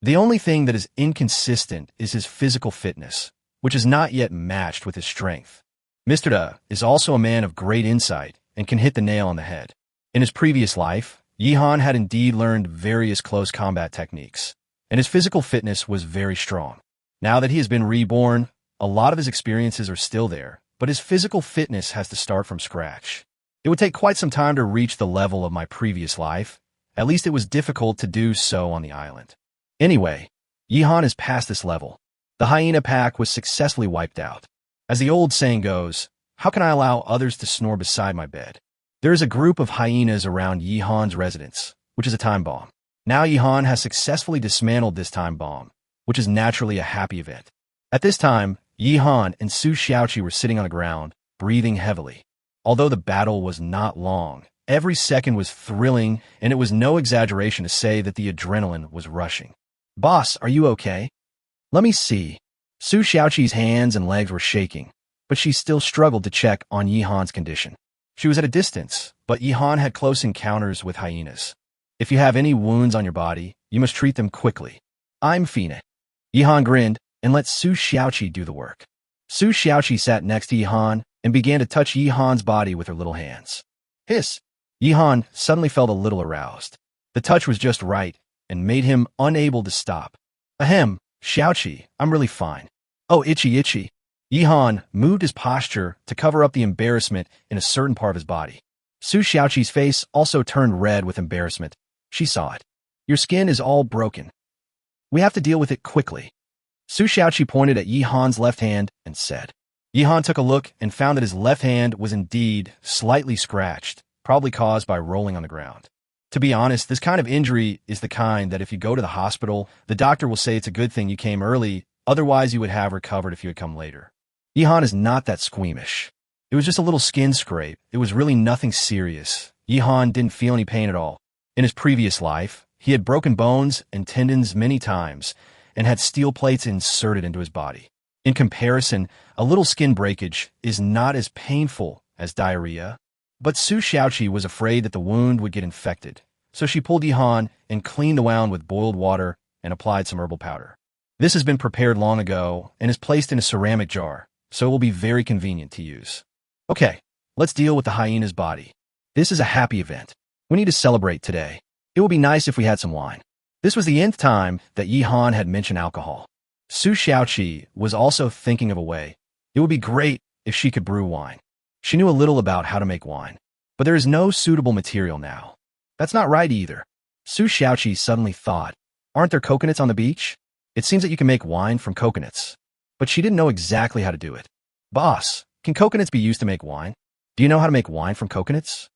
The only thing that is inconsistent is his physical fitness, which is not yet matched with his strength. Mr. Da is also a man of great insight and can hit the nail on the head. In his previous life, Yi Han had indeed learned various close combat techniques, and his physical fitness was very strong. Now that he has been reborn, a lot of his experiences are still there, but his physical fitness has to start from scratch. It would take quite some time to reach the level of my previous life. At least it was difficult to do so on the island. Anyway, Yi Han is past this level. The hyena pack was successfully wiped out. As the old saying goes, how can I allow others to snore beside my bed? There is a group of hyenas around Yi Han's residence, which is a time bomb. Now Yi Han has successfully dismantled this time bomb, which is naturally a happy event. At this time, Yi Han and Su Xiaoqi were sitting on the ground, breathing heavily. Although the battle was not long, every second was thrilling, and it was no exaggeration to say that the adrenaline was rushing. Boss, are you okay? Let me see. Su Xiaoqi's hands and legs were shaking, but she still struggled to check on Yi Han's condition. She was at a distance, but Yi Han had close encounters with hyenas. If you have any wounds on your body, you must treat them quickly. I'm Fina. Yi Han grinned and let Su Xiaoqi do the work. Su Xiaoqi sat next to Yi Han and began to touch Yi Han's body with her little hands. Hiss! Yi Han suddenly felt a little aroused. The touch was just right and made him unable to stop. Ahem, Xiaoqi, I'm really fine. Oh, itchy. Yi Han moved his posture to cover up the embarrassment in a certain part of his body. Su Xiaoqi's face also turned red with embarrassment. She saw it. Your skin is all broken. We have to deal with it quickly. Su Xiaoqi pointed at Yi Han's left hand and said. Yi Han took a look and found that his left hand was indeed slightly scratched, probably caused by rolling on the ground. To be honest, this kind of injury is the kind that if you go to the hospital, the doctor will say it's a good thing you came early, otherwise you would have recovered if you had come later. Yihan is not that squeamish. It was just a little skin scrape. It was really nothing serious. Yihan didn't feel any pain at all. In his previous life, he had broken bones and tendons many times and had steel plates inserted into his body. In comparison, a little skin breakage is not as painful as diarrhea. But Su Xiaoqi was afraid that the wound would get infected, so she pulled Yihan and cleaned the wound with boiled water and applied some herbal powder. This has been prepared long ago and is placed in a ceramic jar, so it will be very convenient to use. Okay, let's deal with the hyena's body. This is a happy event. We need to celebrate today. It would be nice if we had some wine. This was the nth time that Yihan had mentioned alcohol. Su Xiaoqi was also thinking of a way. It would be great if she could brew wine. She knew a little about how to make wine, but there is no suitable material now. That's not right either. Su Xiaoqi suddenly thought, aren't there coconuts on the beach? It seems that you can make wine from coconuts. But she didn't know exactly how to do it. Boss, can coconuts be used to make wine? Do you know how to make wine from coconuts?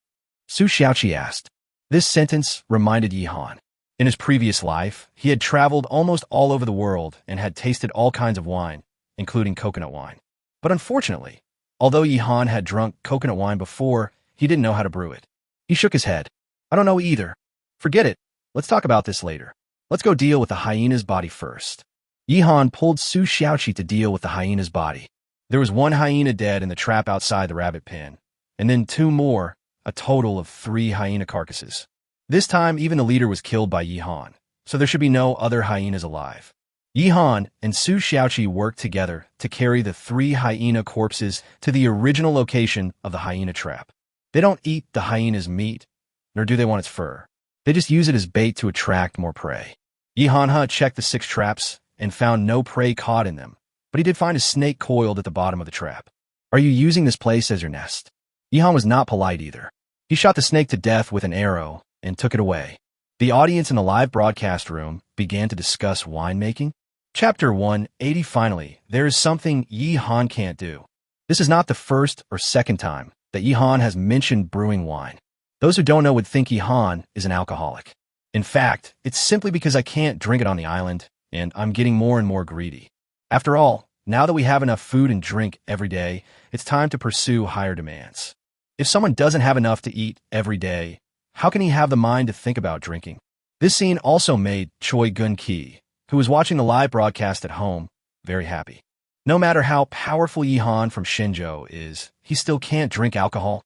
Su Xiaoqi asked. This sentence reminded Yihan. In his previous life, he had traveled almost all over the world and had tasted all kinds of wine, including coconut wine. But unfortunately, although Yihan had drunk coconut wine before, he didn't know how to brew it. He shook his head. I don't know either. Forget it. Let's talk about this later. Let's go deal with the hyena's body first. Yihan pulled Su Xiaoqi to deal with the hyena's body. There was one hyena dead in the trap outside the rabbit pen, and then two more, a total of 3 hyena carcasses. This time, even the leader was killed by Yihan, so there should be no other hyenas alive. Yihan and Su Xiaoqi worked together to carry the 3 hyena corpses to the original location of the hyena trap. They don't eat the hyena's meat, nor do they want its fur. They just use it as bait to attract more prey. Yihan checked the 6 traps and found no prey caught in them, but he did find a snake coiled at the bottom of the trap. Are you using this place as your nest? Yihan was not polite either. He shot the snake to death with an arrow and took it away. The audience in the live broadcast room began to discuss winemaking. Chapter 180. Finally, there is something Yihan can't do. This is not the first or second time that Yihan has mentioned brewing wine. Those who don't know would think Yihan is an alcoholic. In fact, it's simply because I can't drink it on the island, and I'm getting more and more greedy. After all, now that we have enough food and drink every day, it's time to pursue higher demands. If someone doesn't have enough to eat every day, how can he have the mind to think about drinking? This scene also made Choi Gun-ki, who was watching the live broadcast at home, very happy. No matter how powerful Yihan from Shenzhou is, he still can't drink alcohol.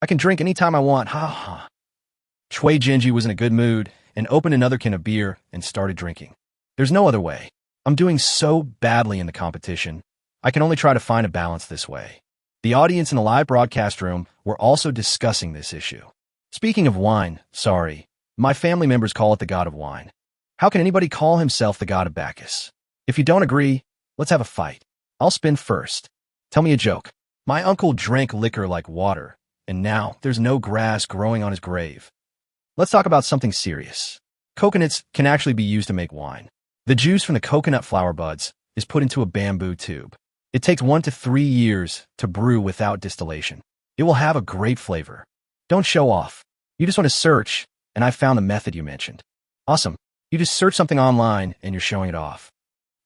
I can drink anytime I want, ha ha. Chui Genji was in a good mood and opened another can of beer and started drinking. There's no other way. I'm doing so badly in the competition. I can only try to find a balance this way. The audience in the live broadcast room were also discussing this issue. Speaking of wine, my family members call it the god of wine. How can anybody call himself the god of Bacchus? If you don't agree, let's have a fight. I'll spin first. Tell me a joke. My uncle drank liquor like water, and now there's no grass growing on his grave. Let's talk about something serious. Coconuts can actually be used to make wine. The juice from the coconut flower buds is put into a bamboo tube. It takes 1 to 3 years to brew without distillation. It will have a great flavor. Don't show off. You just want to search, and I found the method you mentioned. Awesome. You just search something online and you're showing it off.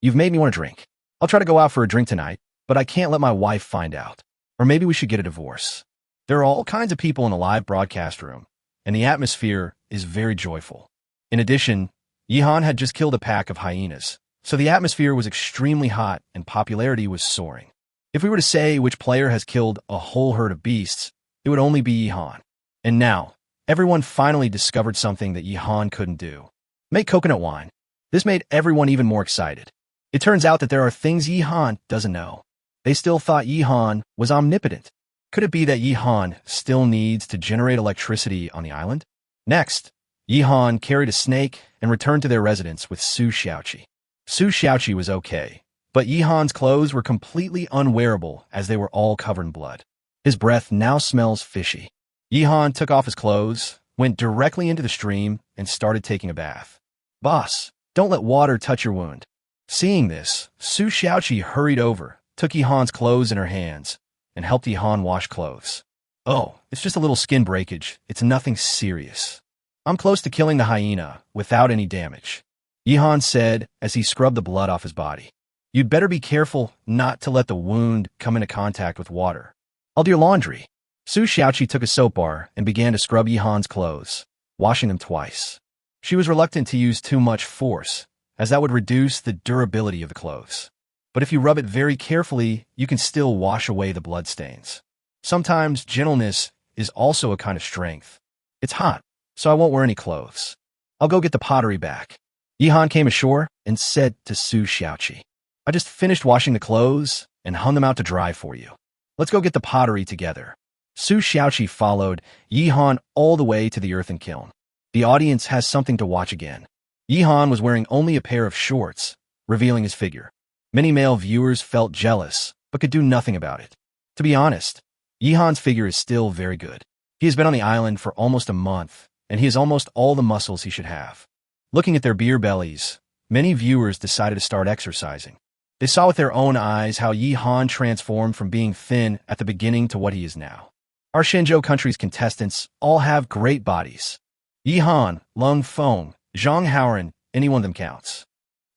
You've made me want to drink. I'll try to go out for a drink tonight, but I can't let my wife find out. Or maybe we should get a divorce. There are all kinds of people in the live broadcast room, and the atmosphere is very joyful. In addition, Yihan had just killed a pack of hyenas, so the atmosphere was extremely hot and popularity was soaring. If we were to say which player has killed a whole herd of beasts, it would only be Yihan. And now, everyone finally discovered something that Yihan couldn't do. Make coconut wine. This made everyone even more excited. It turns out that there are things Yihan doesn't know. They still thought Yihan was omnipotent. Could it be that Yihan still needs to generate electricity on the island? Next, Yihan carried a snake and returned to their residence with Su Xiaoqi. Su Xiaoqi was okay, but Yihan's clothes were completely unwearable as they were all covered in blood. His breath now smells fishy. Yihan took off his clothes, went directly into the stream, and started taking a bath. Boss, don't let water touch your wound. Seeing this, Su Xiaoqi hurried over, took Yihan's clothes in her hands, and helped Yihan wash clothes. Oh, it's just a little skin breakage. It's nothing serious. I'm close to killing the hyena without any damage, Yihan said as he scrubbed the blood off his body. You'd better be careful not to let the wound come into contact with water. I'll do your laundry. Su Xiaoqi took a soap bar and began to scrub Yihan's clothes, washing them twice. She was reluctant to use too much force, as that would reduce the durability of the clothes. But if you rub it very carefully, you can still wash away the bloodstains. Sometimes gentleness is also a kind of strength. It's hot, so I won't wear any clothes. I'll go get the pottery back. Yihan came ashore and said to Su Xiaoqi, I just finished washing the clothes and hung them out to dry for you. Let's go get the pottery together. Su Xiaoqi followed Yihan all the way to the earthen kiln. The audience has something to watch again. Yihan was wearing only a pair of shorts, revealing his figure. Many male viewers felt jealous, but could do nothing about it. To be honest, Yihan's figure is still very good. He has been on the island for almost a month, and he has almost all the muscles he should have. Looking at their beer bellies, many viewers decided to start exercising. They saw with their own eyes how Yihan transformed from being thin at the beginning to what he is now. Our Shenzhou country's contestants all have great bodies. Yihan, Lung Feng, Zhang Haoren, any one of them counts.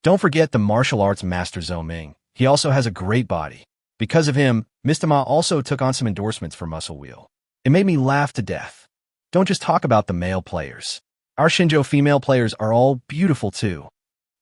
Don't forget the martial arts master Zhou Ming. He also has a great body. Because of him, Mr. Ma also took on some endorsements for Muscle Wheel. It made me laugh to death. Don't just talk about the male players. Our Shenzhou female players are all beautiful too.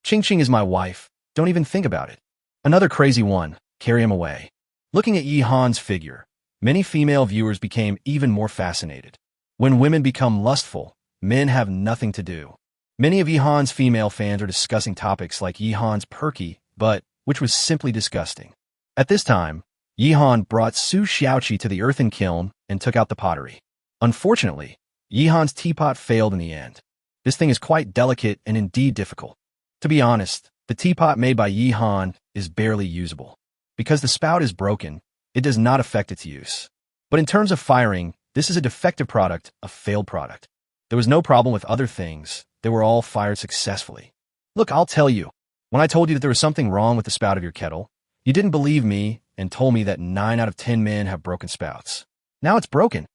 Ching Ching is my wife. Don't even think about it. Another crazy one. Carry him away. Looking at Yihan's figure, many female viewers became even more fascinated. When women become lustful, men have nothing to do. Many of Yihan's female fans are discussing topics like Yihan's perky butt, which was simply disgusting. At this time, Yihan brought Su Xiaoqi to the earthen kiln and took out the pottery. Unfortunately, Yihan's teapot failed in the end. This thing is quite delicate and indeed difficult. To be honest, the teapot made by Yihan is barely usable. Because the spout is broken, it does not affect its use. But in terms of firing, this is a defective product, a failed product. There was no problem with other things. They were all fired successfully. Look, I'll tell you. When I told you that there was something wrong with the spout of your kettle, you didn't believe me and told me that 9 out of 10 men have broken spouts. Now it's broken.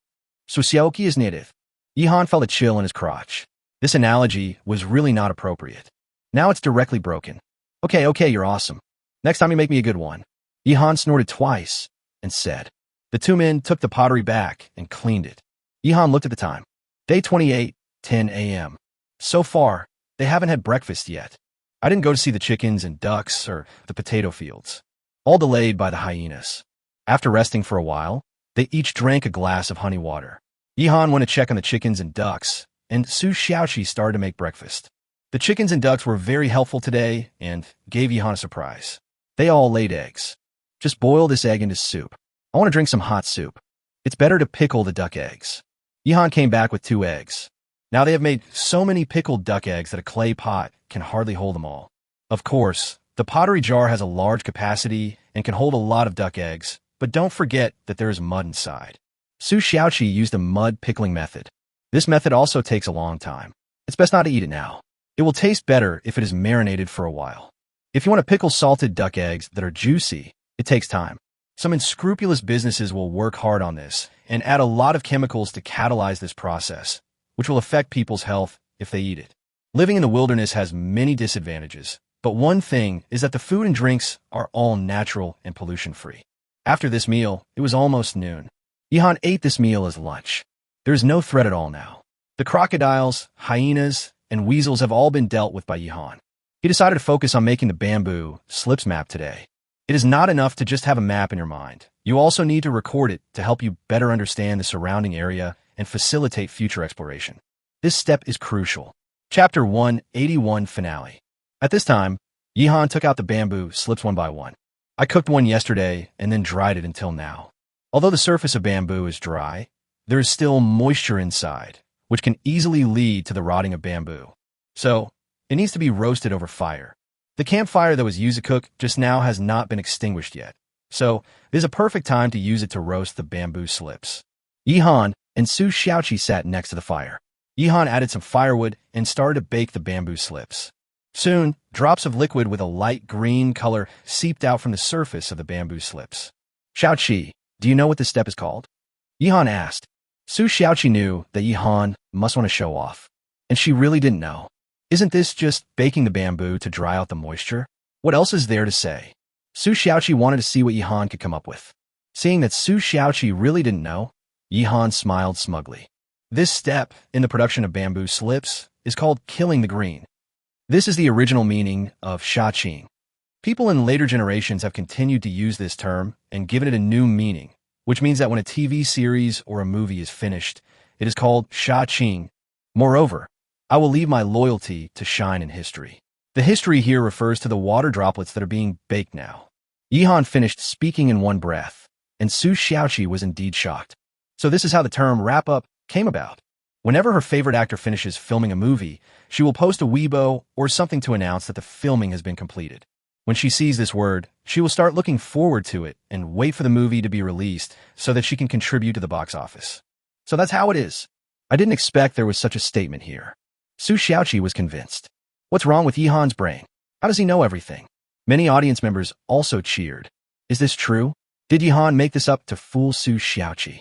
So Xiaoqi is native. Yihan felt a chill in his crotch. This analogy was really not appropriate. Now it's directly broken. Okay, you're awesome. Next time you make me a good one. Yihan snorted twice and said. The two men took the pottery back and cleaned it. Yihan looked at the time. Day 28, 10 a.m. So far, they haven't had breakfast yet. I didn't go to see the chickens and ducks or the potato fields. All delayed by the hyenas. After resting for a while, they each drank a glass of honey water. Yihan went to check on the chickens and ducks, and Su Xiaoqi started to make breakfast. The chickens and ducks were very helpful today and gave Yihan a surprise. They all laid eggs. Just boil this egg into soup. I want to drink some hot soup. It's better to pickle the duck eggs. Yihan came back with 2 eggs. Now they have made so many pickled duck eggs that a clay pot can hardly hold them all. Of course, the pottery jar has a large capacity and can hold a lot of duck eggs, but don't forget that there is mud inside. Su Xiaoqi used a mud pickling method. This method also takes a long time. It's best not to eat it now. It will taste better if it is marinated for a while. If you want to pickle salted duck eggs that are juicy, it takes time. Some unscrupulous businesses will work hard on this and add a lot of chemicals to catalyze this process, which will affect people's health if they eat it. Living in the wilderness has many disadvantages, but one thing is that the food and drinks are all natural and pollution-free. After this meal, it was almost noon. Yihan ate this meal as lunch. There is no threat at all now. The crocodiles, hyenas, and weasels have all been dealt with by Yihan. He decided to focus on making the bamboo slips map today. It is not enough to just have a map in your mind. You also need to record it to help you better understand the surrounding area and facilitate future exploration. This step is crucial. Chapter 181 Finale. At this time, Yihan took out the bamboo slips one by one. I cooked one yesterday and then dried it until now. Although the surface of bamboo is dry, there is still moisture inside, which can easily lead to the rotting of bamboo. So, it needs to be roasted over fire. The campfire that was used to cook just now has not been extinguished yet, so it is a perfect time to use it to roast the bamboo slips. Yihan and Su Xiaoqi sat next to the fire. Yihan added some firewood and started to bake the bamboo slips. Soon, drops of liquid with a light green color seeped out from the surface of the bamboo slips. Xiaoqi, do you know what this step is called? Yihan asked. Su Xiaoqi knew that Yihan must want to show off. And she really didn't know. Isn't this just baking the bamboo to dry out the moisture? What else is there to say? Su Xiaoqi wanted to see what Yihan could come up with. Seeing that Su Xiaoqi really didn't know, Yihan smiled smugly. This step in the production of bamboo slips is called killing the green. This is the original meaning of Shaqing. People in later generations have continued to use this term and given it a new meaning, which means that when a TV series or a movie is finished, it is called Shaqing. Moreover, I will leave my loyalty to shine in history. The history here refers to the water droplets that are being baked now. Yihan finished speaking in one breath, and Su Xiaoqi was indeed shocked. So this is how the term wrap-up came about. Whenever her favorite actor finishes filming a movie, she will post a Weibo or something to announce that the filming has been completed. When she sees this word, she will start looking forward to it and wait for the movie to be released so that she can contribute to the box office. So that's how it is. I didn't expect there was such a statement here. Su Xiaoqi was convinced. What's wrong with Yihan's brain? How does he know everything? Many audience members also cheered. Is this true? Did Yihan make this up to fool Su Xiaoqi?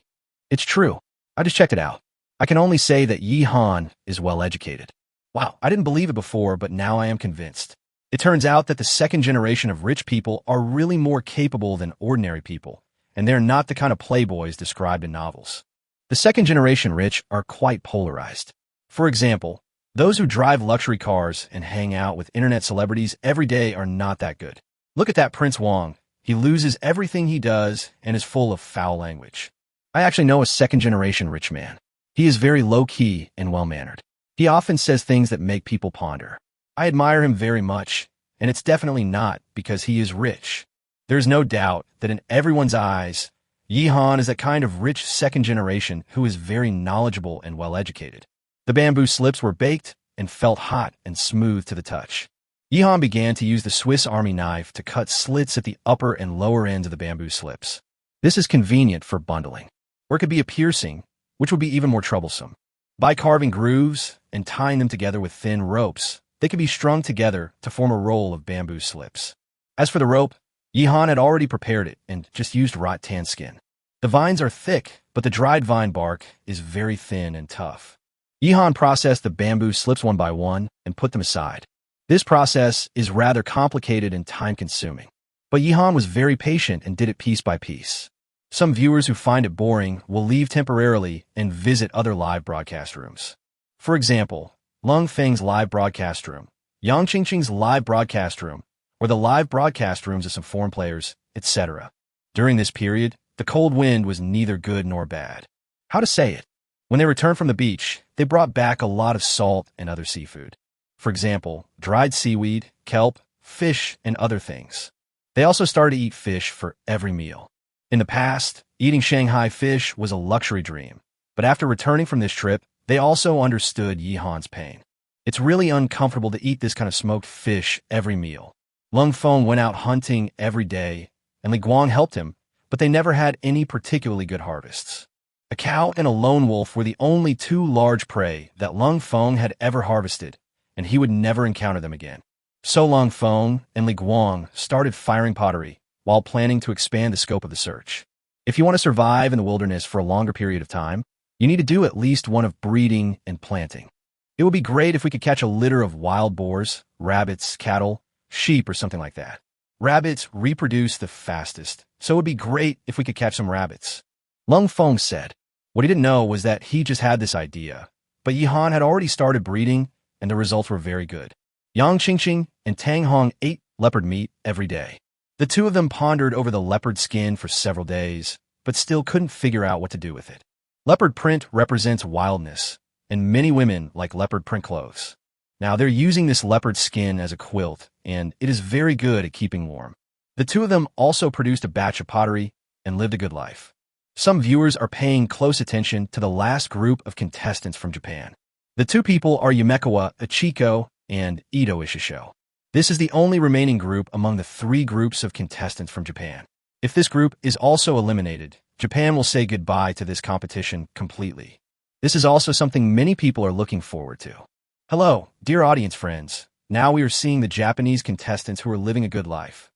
It's true. I just checked it out. I can only say that Yihan is well educated. Wow, I didn't believe it before, but now I am convinced. It turns out that the second generation of rich people are really more capable than ordinary people, and they're not the kind of playboys described in novels. The second generation rich are quite polarized. For example, those who drive luxury cars and hang out with internet celebrities every day are not that good. Look at that Prince Wang. He loses everything he does and is full of foul language. I actually know a second generation rich man. He is very low-key and well-mannered. He often says things that make people ponder. I admire him very much, and it's definitely not because he is rich. There's no doubt that in everyone's eyes, Yihan is that kind of rich second generation who is very knowledgeable and well-educated. The bamboo slips were baked and felt hot and smooth to the touch. Yihan began to use the Swiss Army knife to cut slits at the upper and lower ends of the bamboo slips. This is convenient for bundling. Or it could be a piercing, which would be even more troublesome. By carving grooves and tying them together with thin ropes, they could be strung together to form a roll of bamboo slips. As for the rope, Yihan had already prepared it and just used rattan skin. The vines are thick, but the dried vine bark is very thin and tough. Yihan processed the bamboo slips one by one and put them aside. This process is rather complicated and time-consuming, but Yihan was very patient and did it piece by piece. Some viewers who find it boring will leave temporarily and visit other live broadcast rooms. For example, Lung Feng's live broadcast room, Yang Qingqing's live broadcast room, or the live broadcast rooms of some foreign players, etc. During this period, the cold wind was neither good nor bad. How to say it? When they returned from the beach, they brought back a lot of salt and other seafood. For example, dried seaweed, kelp, fish, and other things. They also started to eat fish for every meal. In the past, eating Shanghai fish was a luxury dream, but after returning from this trip, they also understood Yihan's pain. It's really uncomfortable to eat this kind of smoked fish every meal. Lung Feng went out hunting every day, and Li Guang helped him, but they never had any particularly good harvests. A cow and a lone wolf were the only two large prey that Lung Feng had ever harvested, and he would never encounter them again. So Lung Feng and Li Guang started firing pottery while planning to expand the scope of the search. If you want to survive in the wilderness for a longer period of time, you need to do at least one of breeding and planting. It would be great if we could catch a litter of wild boars, rabbits, cattle, sheep, or something like that. Rabbits reproduce the fastest, so it would be great if we could catch some rabbits. Lung Feng said. What he didn't know was that he just had this idea, but Yihan had already started breeding, and the results were very good. Yang Qingqing and Tang Hong ate leopard meat every day. The two of them pondered over the leopard skin for several days, but still couldn't figure out what to do with it. Leopard print represents wildness, and many women like leopard print clothes. Now they're using this leopard skin as a quilt, and it is very good at keeping warm. The two of them also produced a batch of pottery and lived a good life. Some viewers are paying close attention to the last group of contestants from Japan. The two people are Yumekawa Ichiko and Ito Ishisho. This is the only remaining group among the three groups of contestants from Japan. If this group is also eliminated, Japan will say goodbye to this competition completely. This is also something many people are looking forward to. Hello, dear audience friends. Now we are seeing the Japanese contestants who are living a good life.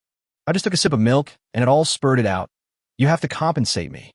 I just took a sip of milk, and it all spurted out. You have to compensate me.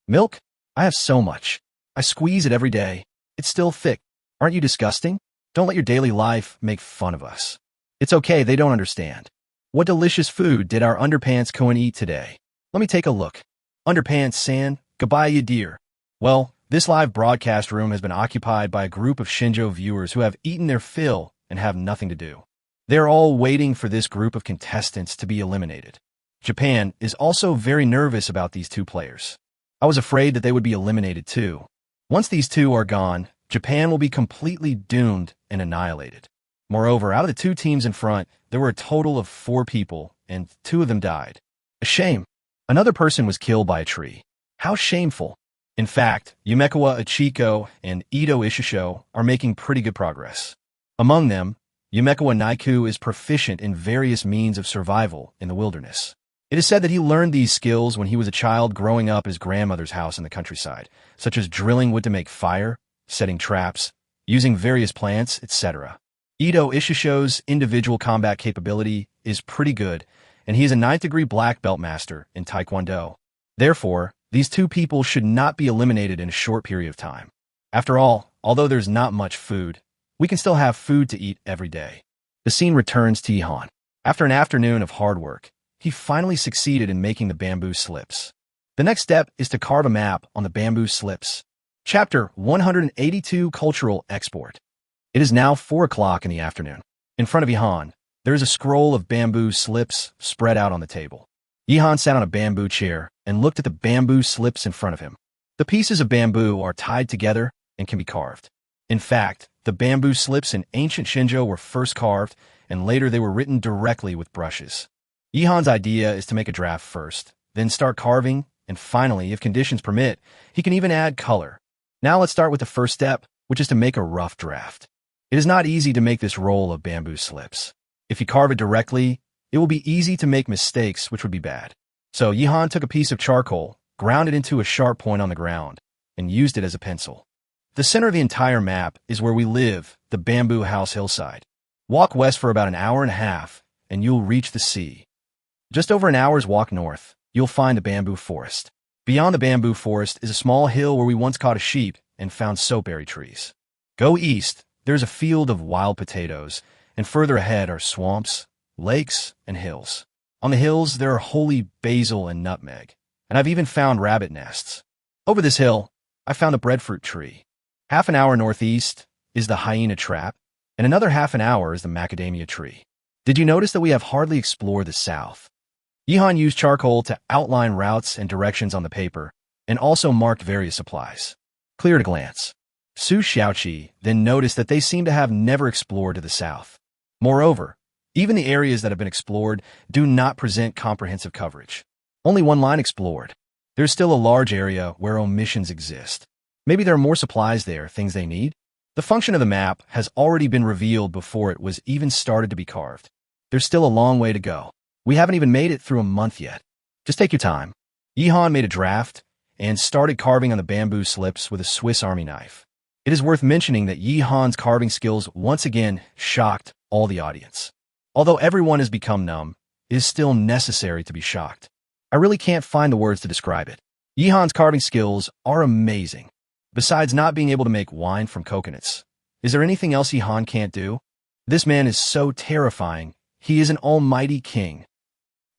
Milk? I have so much. I squeeze it every day. It's still thick. Aren't you disgusting? Don't let your daily life make fun of us. It's okay, they don't understand. What delicious food did our underpants Cohen eat today? Let me take a look. Underpants-san, goodbye you dear. Well, this live broadcast room has been occupied by a group of Shinjo viewers who have eaten their fill and have nothing to do. They're all waiting for this group of contestants to be eliminated. Japan is also very nervous about these two players. I was afraid that they would be eliminated too. Once these two are gone, Japan will be completely doomed and annihilated. Moreover, out of the two teams in front, there were a total of 4 people, and 2 of them died. A shame. Another person was killed by a tree. How shameful. In fact, Yumekawa Ichiko and Ito Ishisho are making pretty good progress. Among them, Yumekawa Naiku is proficient in various means of survival in the wilderness. It is said that he learned these skills when he was a child growing up at his grandmother's house in the countryside, such as drilling wood to make fire, setting traps, using various plants, etc. Ito Ishisho's individual combat capability is pretty good, and he is a 9th degree black belt master in Taekwondo. Therefore, these 2 people should not be eliminated in a short period of time. After all, although there's not much food, we can still have food to eat every day. The scene returns to Ihan. After an afternoon of hard work, he finally succeeded in making the bamboo slips. The next step is to carve a map on the bamboo slips. Chapter 182 Cultural Export. It is now 4 o'clock in the afternoon. In front of Ihan, there is a scroll of bamboo slips spread out on the table. Ihan sat on a bamboo chair and looked at the bamboo slips in front of him. The pieces of bamboo are tied together and can be carved. In fact, the bamboo slips in ancient Shinjo were first carved, and later they were written directly with brushes. Ihan's idea is to make a draft first, then start carving, and finally, if conditions permit, he can even add color. Now let's start with the first step, which is to make a rough draft. It is not easy to make this roll of bamboo slips. If you carve it directly, it will be easy to make mistakes, which would be bad. So Ihan took a piece of charcoal, ground it into a sharp point on the ground, and used it as a pencil. The center of the entire map is where we live, the bamboo house hillside. Walk west for about an hour and a half, and you'll reach the sea. Just over an hour's walk north, you'll find the bamboo forest. Beyond the bamboo forest is a small hill where we once caught a sheep and found soapberry trees. Go east, there's a field of wild potatoes, and further ahead are swamps, lakes, and hills. On the hills, there are holy basil and nutmeg, and I've even found rabbit nests. Over this hill, I found a breadfruit tree. Half an hour northeast is the hyena trap, and another half an hour is the macadamia tree. Did you notice that we have hardly explored the south? Ihan used charcoal to outline routes and directions on the paper, and also marked various supplies. Clear at a glance. Su Xiaoqi then noticed that they seem to have never explored to the south. Moreover, even the areas that have been explored do not present comprehensive coverage. Only one line explored. There's still a large area where omissions exist. Maybe there are more supplies there, things they need? The function of the map has already been revealed before it was even started to be carved. There's still a long way to go. We haven't even made it through a month yet. Just take your time. Ihan made a draft and started carving on the bamboo slips with a Swiss Army knife. It is worth mentioning that Yihan's carving skills once again shocked all the audience. Although everyone has become numb, it is still necessary to be shocked. I really can't find the words to describe it. Yihan's carving skills are amazing. Besides not being able to make wine from coconuts, is there anything else Yihan can't do? This man is so terrifying. He is an almighty king.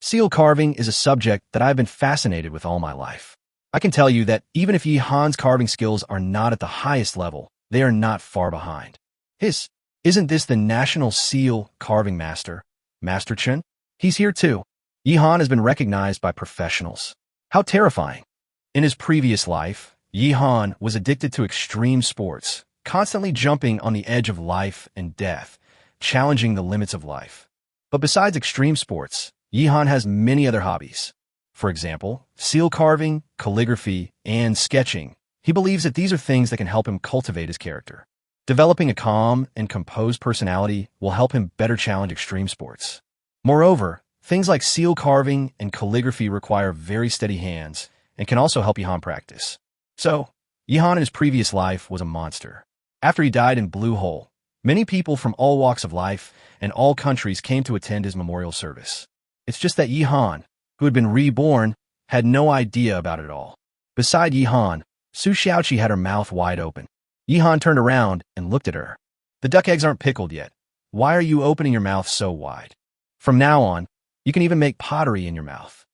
Seal carving is a subject that I've been fascinated with all my life. I can tell you that even if Yihan's carving skills are not at the highest level, they are not far behind. Isn't this the national seal carving master, Master Chen? He's here too. Yihan has been recognized by professionals. How terrifying. In his previous life, Yihan was addicted to extreme sports, constantly jumping on the edge of life and death, challenging the limits of life. But besides extreme sports, Yihan has many other hobbies. For example, seal carving, calligraphy, and sketching. He believes that these are things that can help him cultivate his character. Developing a calm and composed personality will help him better challenge extreme sports. Moreover, things like seal carving and calligraphy require very steady hands and can also help Yihan practice. So, Yihan in his previous life was a monster. After he died in Blue Hole, many people from all walks of life and all countries came to attend his memorial service. It's just that Yihan, who had been reborn, had no idea about it all. Beside Yihan, Su Xiaoqi had her mouth wide open. Yihan turned around and looked at her. The duck eggs aren't pickled yet. Why are you opening your mouth so wide? From now on, you can even make pottery in your mouth.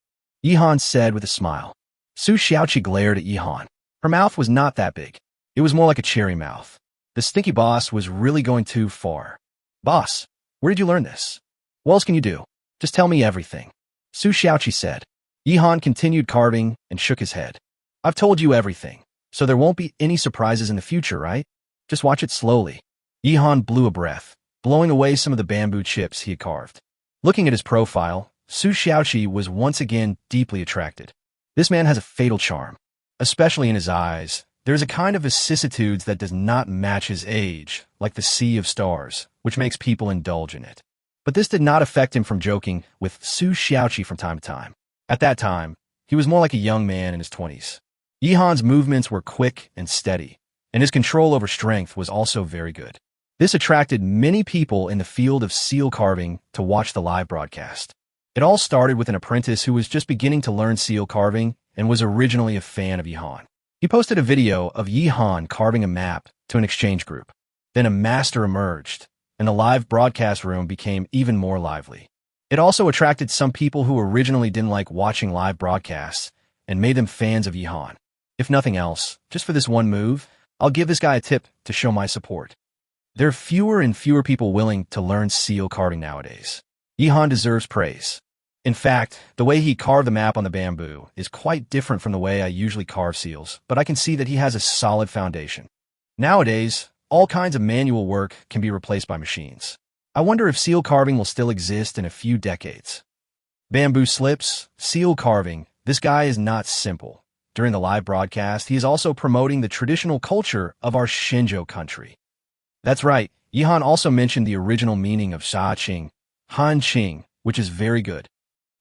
Yihan said with a smile. Su Xiaoqi glared at Yihan. Her mouth was not that big. It was more like a cherry mouth. The stinky boss was really going too far. Boss, where did you learn this? What else can you do? Just tell me everything. Su Xiaoqi said. Yihan continued carving and shook his head. I've told you everything, so there won't be any surprises in the future, right? Just watch it slowly. Yihan blew a breath, blowing away some of the bamboo chips he had carved. Looking at his profile, Su Xiaoqi was once again deeply attracted. This man has a fatal charm. Especially in his eyes, there is a kind of vicissitudes that does not match his age, like the sea of stars, which makes people indulge in it. But this did not affect him from joking with Su Xiaoqi from time to time. At that time, he was more like a young man in his 20s. Yihan's movements were quick and steady, and his control over strength was also very good. This attracted many people in the field of seal carving to watch the live broadcast. It all started with an apprentice who was just beginning to learn seal carving and was originally a fan of Yihan. He posted a video of Yihan carving a map to an exchange group. Then a master emerged, and the live broadcast room became even more lively. It also attracted some people who originally didn't like watching live broadcasts and made them fans of Yihan. If nothing else, just for this one move, I'll give this guy a tip to show my support. There are fewer and fewer people willing to learn seal carving nowadays. Yihan deserves praise. In fact, the way he carved the map on the bamboo is quite different from the way I usually carve seals, but I can see that he has a solid foundation. Nowadays, all kinds of manual work can be replaced by machines. I wonder if seal carving will still exist in a few decades. Bamboo slips, seal carving, this guy is not simple. During the live broadcast, he is also promoting the traditional culture of our Shenzhou country. That's right, Yihan also mentioned the original meaning of Sha Qing, Han Qing, which is very good.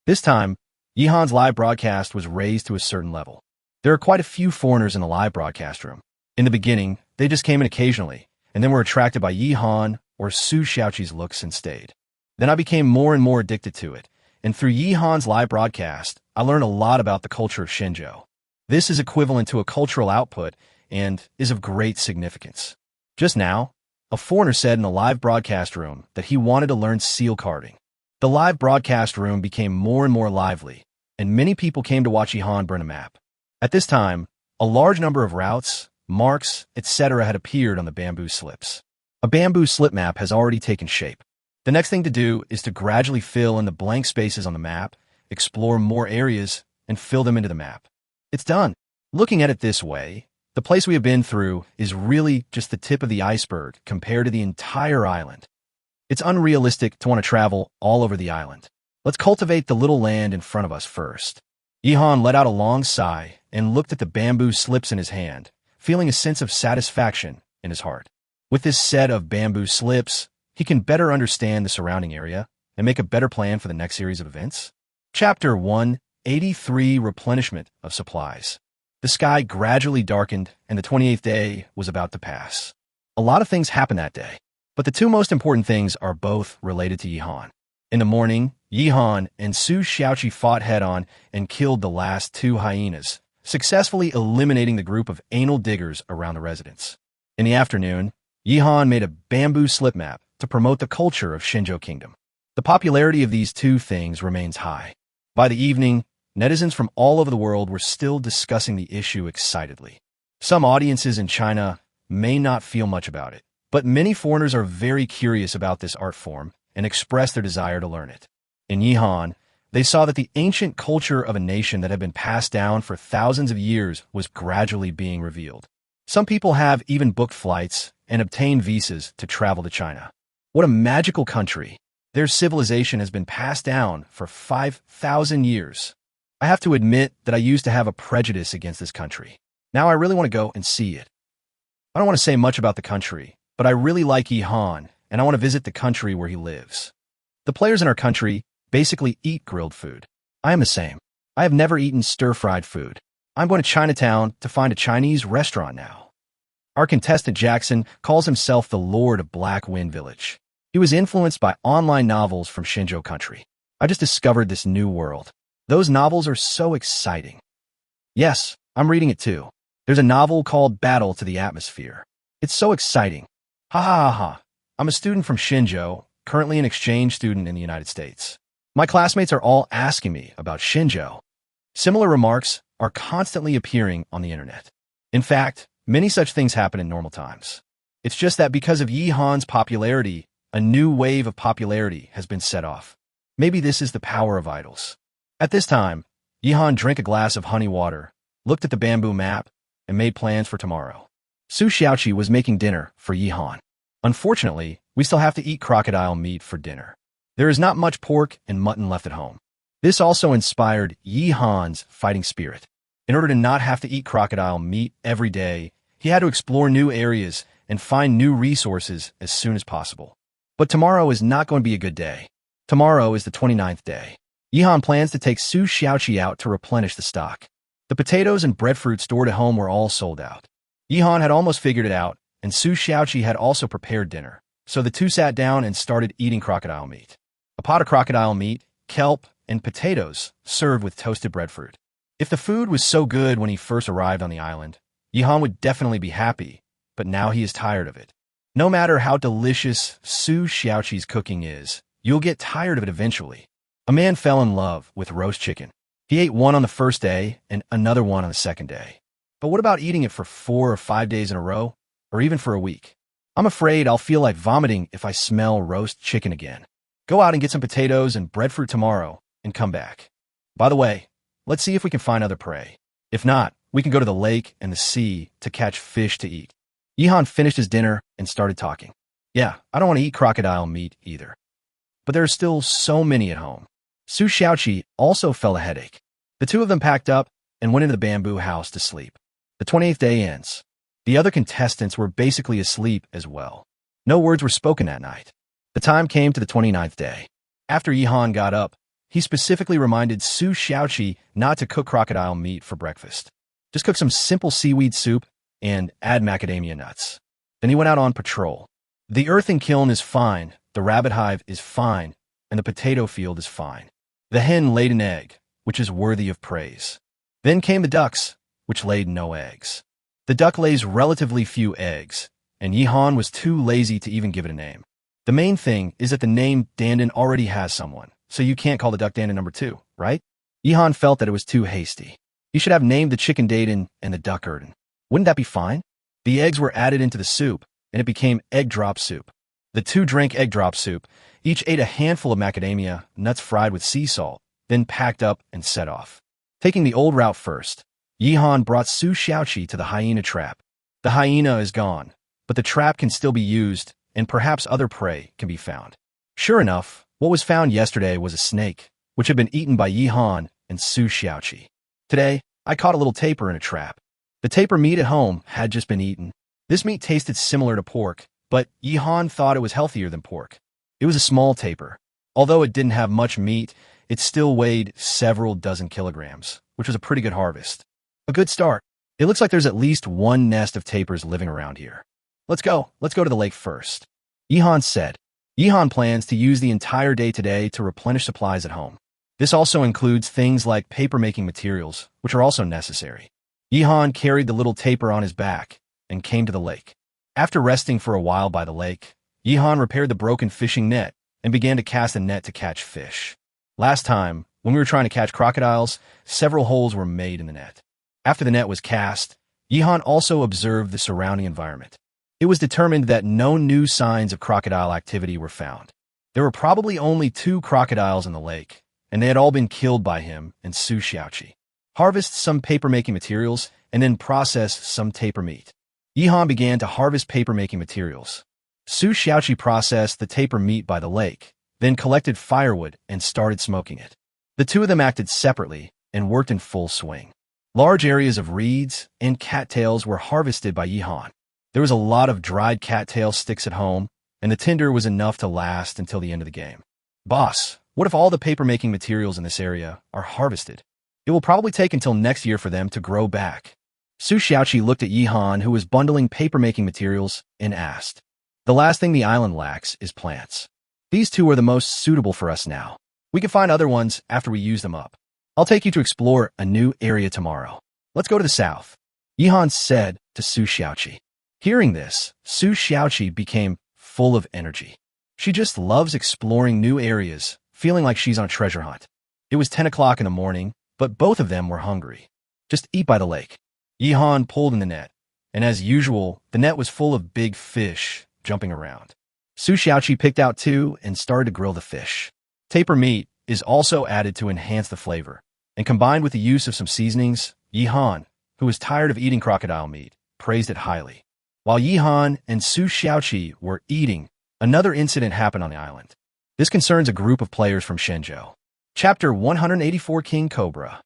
This time, Yihan's live broadcast was raised to a certain level. There are quite a few foreigners in the live broadcast room. In the beginning, they just came in occasionally, and then were attracted by Yihan or Su Xiaoqi's looks and stayed. Then I became more and more addicted to it, and through Yihan's live broadcast, I learned a lot about the culture of Shenzhou. This is equivalent to a cultural output and is of great significance. Just now, a foreigner said in the live broadcast room that he wanted to learn seal carving. The live broadcast room became more and more lively, and many people came to watch Yihan burn a map. At this time, a large number of routes, marks, etc. had appeared on the bamboo slips. A bamboo slip map has already taken shape. The next thing to do is to gradually fill in the blank spaces on the map, explore more areas, and fill them into the map. It's done. Looking at it this way, the place we have been through is really just the tip of the iceberg compared to the entire island. It's unrealistic to want to travel all over the island. Let's cultivate the little land in front of us first. Yihan let out a long sigh and looked at the bamboo slips in his hand, feeling a sense of satisfaction in his heart. With this set of bamboo slips, he can better understand the surrounding area and make a better plan for the next series of events. Chapter 183 Replenishment of Supplies. The sky gradually darkened and the 28th day was about to pass. A lot of things happened that day, but the two most important things are both related to Yihan. In the morning, Yihan and Su Xiaoqi fought head-on and killed the last two hyenas, successfully eliminating the group of anal diggers around the residence. In the afternoon, Yihan made a bamboo slip map to promote the culture of Shenzhou Kingdom. The popularity of these two things remains high. By the evening, netizens from all over the world were still discussing the issue excitedly. Some audiences in China may not feel much about it, but many foreigners are very curious about this art form and express their desire to learn it. In Yihan, they saw that the ancient culture of a nation that had been passed down for thousands of years was gradually being revealed. Some people have even booked flights and obtained visas to travel to China. What a magical country! Their civilization has been passed down for 5,000 years. I have to admit that I used to have a prejudice against this country. Now I really want to go and see it. I don't want to say much about the country, but I really like Yihan, and I want to visit the country where he lives. The players in our country basically eat grilled food. I am the same. I have never eaten stir-fried food. I'm going to Chinatown to find a Chinese restaurant now. Our contestant Jackson calls himself the Lord of Black Wind Village. He was influenced by online novels from Shenzhou country. I just discovered this new world. Those novels are so exciting. Yes, I'm reading it too. There's a novel called Battle to the Atmosphere. It's so exciting. Ha ha ha ha. I'm a student from Shinjo, currently an exchange student in the United States. My classmates are all asking me about Shinjo. Similar remarks are constantly appearing on the internet. In fact, many such things happen in normal times. It's just that because of Yi Han's popularity, a new wave of popularity has been set off. Maybe this is the power of idols. At this time, Yi Han drank a glass of honey water, looked at the bamboo map, and made plans for tomorrow. Su Xiaoqi was making dinner for Yi Han. Unfortunately, we still have to eat crocodile meat for dinner. There is not much pork and mutton left at home. This also inspired Yi Han's fighting spirit. In order to not have to eat crocodile meat every day, he had to explore new areas and find new resources as soon as possible. But tomorrow is not going to be a good day. Tomorrow is the 29th day. Yi Han plans to take Su Xiaoqi out to replenish the stock. The potatoes and breadfruit stored at home were all sold out. Yi Han had almost figured it out, and Su Xiaoqi had also prepared dinner. So the two sat down and started eating crocodile meat. A pot of crocodile meat, kelp, and potatoes served with toasted breadfruit. If the food was so good when he first arrived on the island, Yi Han would definitely be happy, but now he is tired of it. No matter how delicious Su Xiaoqi's cooking is, you'll get tired of it eventually. A man fell in love with roast chicken. He ate one on the first day and another one on the second day. But what about eating it for 4 or 5 days in a row, or even for a week? I'm afraid I'll feel like vomiting if I smell roast chicken again. Go out and get some potatoes and breadfruit tomorrow and come back. By the way, let's see if we can find other prey. If not, we can go to the lake and the sea to catch fish to eat. Yi Han finished his dinner and started talking. Yeah, I don't want to eat crocodile meat either. But there are still so many at home. Su Xiaoqi also felt a headache. The two of them packed up and went into the bamboo house to sleep. The 28th day ends. The other contestants were basically asleep as well. No words were spoken that night. The time came to the 29th day. After Yi Han got up, he specifically reminded Su Xiaoqi not to cook crocodile meat for breakfast. Just cook some simple seaweed soup and add macadamia nuts. Then he went out on patrol. The earthen kiln is fine, the rabbit hive is fine, and the potato field is fine. The hen laid an egg, which is worthy of praise. Then came the ducks, which laid no eggs. The duck lays relatively few eggs, and Yi Han was too lazy to even give it a name. The main thing is that the name Dandan already has someone, so you can't call the duck Dandan number 2, right? Yi Han felt that it was too hasty. You should have named the chicken Dandan and the duck Erden. Wouldn't that be fine? The eggs were added into the soup, and it became egg drop soup. The two drank egg drop soup, each ate a handful of macadamia, nuts fried with sea salt, then packed up and set off. Taking the old route first, Yi Han brought Su Xiaoqi to the hyena trap. The hyena is gone, but the trap can still be used, and perhaps other prey can be found. Sure enough, what was found yesterday was a snake, which had been eaten by Yi Han and Su Xiaoqi. Today, I caught a little tapir in a trap. The tapir meat at home had just been eaten. This meat tasted similar to pork, but Yi Han thought it was healthier than pork. It was a small tapir. Although it didn't have much meat, it still weighed several dozen kilograms, which was a pretty good harvest. A good start. It looks like there's at least one nest of tapirs living around here. Let's go to the lake first. Yi Han said. Yi Han plans to use the entire day today to replenish supplies at home. This also includes things like paper-making materials, which are also necessary. Yi Han carried the little tapir on his back and came to the lake. After resting for a while by the lake, Yi Han repaired the broken fishing net and began to cast a net to catch fish. Last time, when we were trying to catch crocodiles, several holes were made in the net. After the net was cast, Yi Han also observed the surrounding environment. It was determined that no new signs of crocodile activity were found. There were probably only 2 crocodiles in the lake, and they had all been killed by him and Su Xiaoqi. Harvest some paper-making materials, and then process some tapir meat. Yi Han began to harvest paper-making materials. Su Xiaoqi processed the tapir meat by the lake, then collected firewood and started smoking it. The two of them acted separately and worked in full swing. Large areas of reeds and cattails were harvested by Yi Han. There was a lot of dried cattail sticks at home, and the tinder was enough to last until the end of the game. Boss, what if all the paper-making materials in this area are harvested? It will probably take until next year for them to grow back. Su Xiaoqi looked at Yi Han, who was bundling paper-making materials, and asked. The last thing the island lacks is plants. These 2 are the most suitable for us now. We can find other ones after we use them up. I'll take you to explore a new area tomorrow. Let's go to the south. Yi Han said to Su Xiaoqi. Hearing this, Su Xiaoqi became full of energy. She just loves exploring new areas, feeling like she's on a treasure hunt. It was 10 o'clock in the morning, but both of them were hungry. Just eat by the lake. Yihan pulled in the net, and as usual, the net was full of big fish jumping around. Su Xiaoqi picked out two and started to grill the fish. Taper meat is also added to enhance the flavor, and combined with the use of some seasonings, Yihan, who was tired of eating crocodile meat, praised it highly. While Yihan and Su Xiaoqi were eating, another incident happened on the island. This concerns a group of players from Shenzhou. Chapter 184 King Cobra.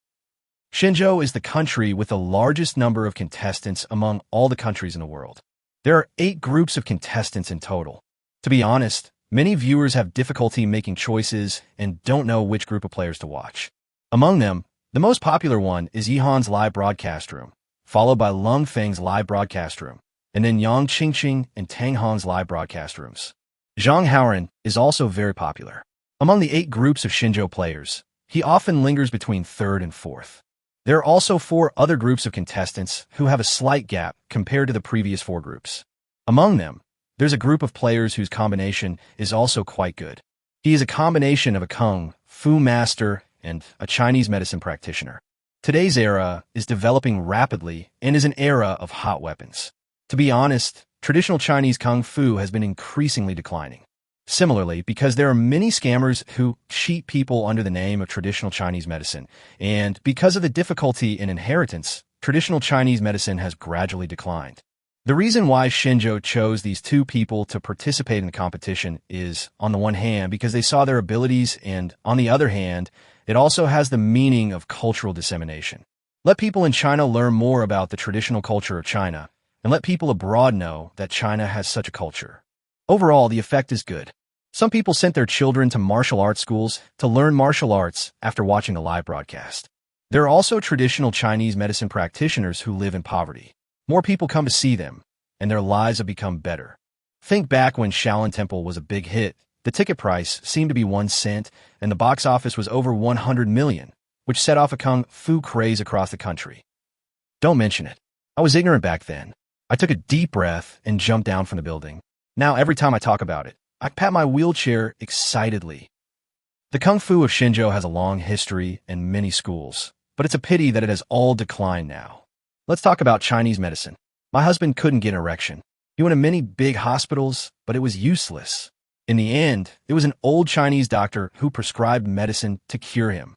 Shenzhou is the country with the largest number of contestants among all the countries in the world. There are 8 groups of contestants in total. To be honest, many viewers have difficulty making choices and don't know which group of players to watch. Among them, the most popular one is Yihan's live broadcast room, followed by Lung Feng's live broadcast room, and then Yang Qingqing and Tang Han's live broadcast rooms. Zhang Haoran is also very popular. Among the 8 groups of Shenzhou players, he often lingers between 3rd and 4th. There are also 4 other groups of contestants who have a slight gap compared to the previous 4 groups. Among them, there's a group of players whose combination is also quite good. He is a combination of a kung fu master and a Chinese medicine practitioner. Today's era is developing rapidly and is an era of hot weapons. To be honest, traditional Chinese kung fu has been increasingly declining. Similarly, because there are many scammers who cheat people under the name of traditional Chinese medicine, and because of the difficulty in inheritance, traditional Chinese medicine has gradually declined. The reason why Shenzhou chose these 2 people to participate in the competition is, on the one hand, because they saw their abilities, and on the other hand, it also has the meaning of cultural dissemination. Let people in China learn more about the traditional culture of China, and let people abroad know that China has such a culture. Overall, the effect is good. Some people sent their children to martial arts schools to learn martial arts after watching the live broadcast. There are also traditional Chinese medicine practitioners who live in poverty. More people come to see them, and their lives have become better. Think back when Shaolin Temple was a big hit. The ticket price seemed to be 1 cent, and the box office was over 100 million, which set off a kung fu craze across the country. Don't mention it. I was ignorant back then. I took a deep breath and jumped down from the building. Now, every time I talk about it, I pat my wheelchair excitedly. The Kung Fu of Shenzhou has a long history and many schools, but it's a pity that it has all declined now. Let's talk about Chinese medicine. My husband couldn't get an erection. He went to many big hospitals, but it was useless. In the end, it was an old Chinese doctor who prescribed medicine to cure him.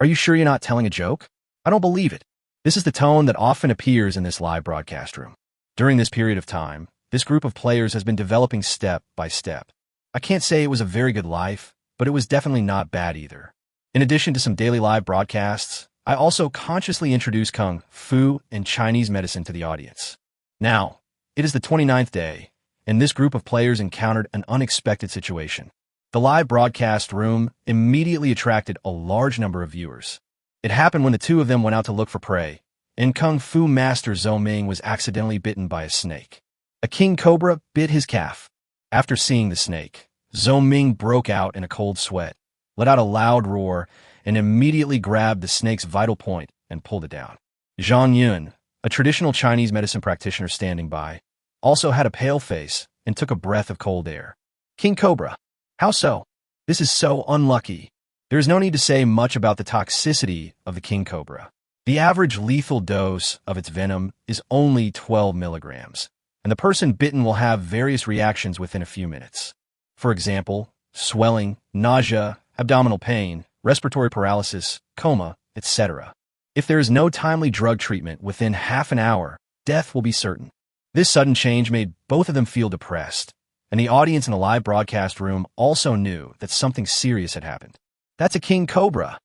Are you sure you're not telling a joke? I don't believe it. This is the tone that often appears in this live broadcast room. During this period of time, this group of players has been developing step by step. I can't say it was a very good life, but it was definitely not bad either. In addition to some daily live broadcasts, I also consciously introduced Kung Fu and Chinese medicine to the audience. Now, it is the 29th day, and this group of players encountered an unexpected situation. The live broadcast room immediately attracted a large number of viewers. It happened when the 2 of them went out to look for prey, and Kung Fu master Zhou Ming was accidentally bitten by a snake. A king cobra bit his calf. After seeing the snake, Zhou Ming broke out in a cold sweat, let out a loud roar, and immediately grabbed the snake's vital point and pulled it down. Zhang Yun, a traditional Chinese medicine practitioner standing by, also had a pale face and took a breath of cold air. King Cobra. How so? This is so unlucky. There is no need to say much about the toxicity of the king cobra. The average lethal dose of its venom is only 12 milligrams, and the person bitten will have various reactions within a few minutes. For example, swelling, nausea, abdominal pain, respiratory paralysis, coma, etc. If there is no timely drug treatment within half an hour, death will be certain. This sudden change made both of them feel depressed, and the audience in the live broadcast room also knew that something serious had happened. That's a king cobra.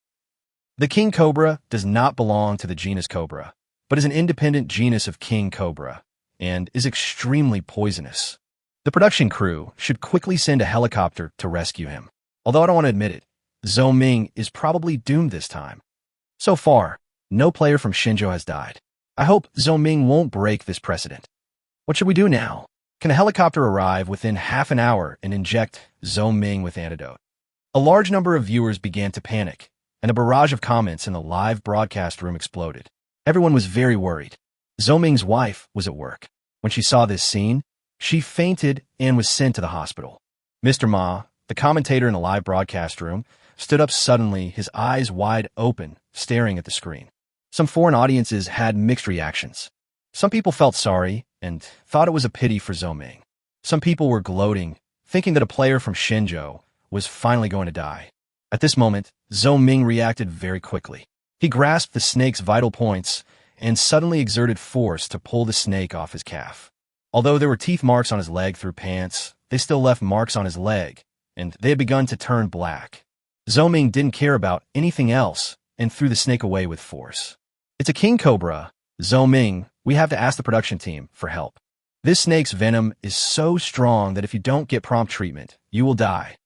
The king cobra does not belong to the genus cobra, but is an independent genus of king cobra, and is extremely poisonous. The production crew should quickly send a helicopter to rescue him. Although I don't want to admit it, Zhou Ming is probably doomed this time. So far, no player from Shenzhou has died. I hope Zhou Ming won't break this precedent. What should we do now? Can a helicopter arrive within half an hour and inject Zhou Ming with antidote? A large number of viewers began to panic, and a barrage of comments in the live broadcast room exploded. Everyone was very worried. Zhou Ming's wife was at work. When she saw this scene, she fainted and was sent to the hospital. Mr. Ma, the commentator in the live broadcast room, stood up suddenly, his eyes wide open, staring at the screen. Some foreign audiences had mixed reactions. Some people felt sorry and thought it was a pity for Zhou Ming. Some people were gloating, thinking that a player from Shenzhou was finally going to die. At this moment, Zhou Ming reacted very quickly. He grasped the snake's vital points and suddenly exerted force to pull the snake off his calf. Although there were teeth marks on his leg through pants, they still left marks on his leg, and they had begun to turn black. Zhou Ming didn't care about anything else and threw the snake away with force. It's a king cobra. Zhou Ming, we have to ask the production team for help. This snake's venom is so strong that if you don't get prompt treatment, you will die.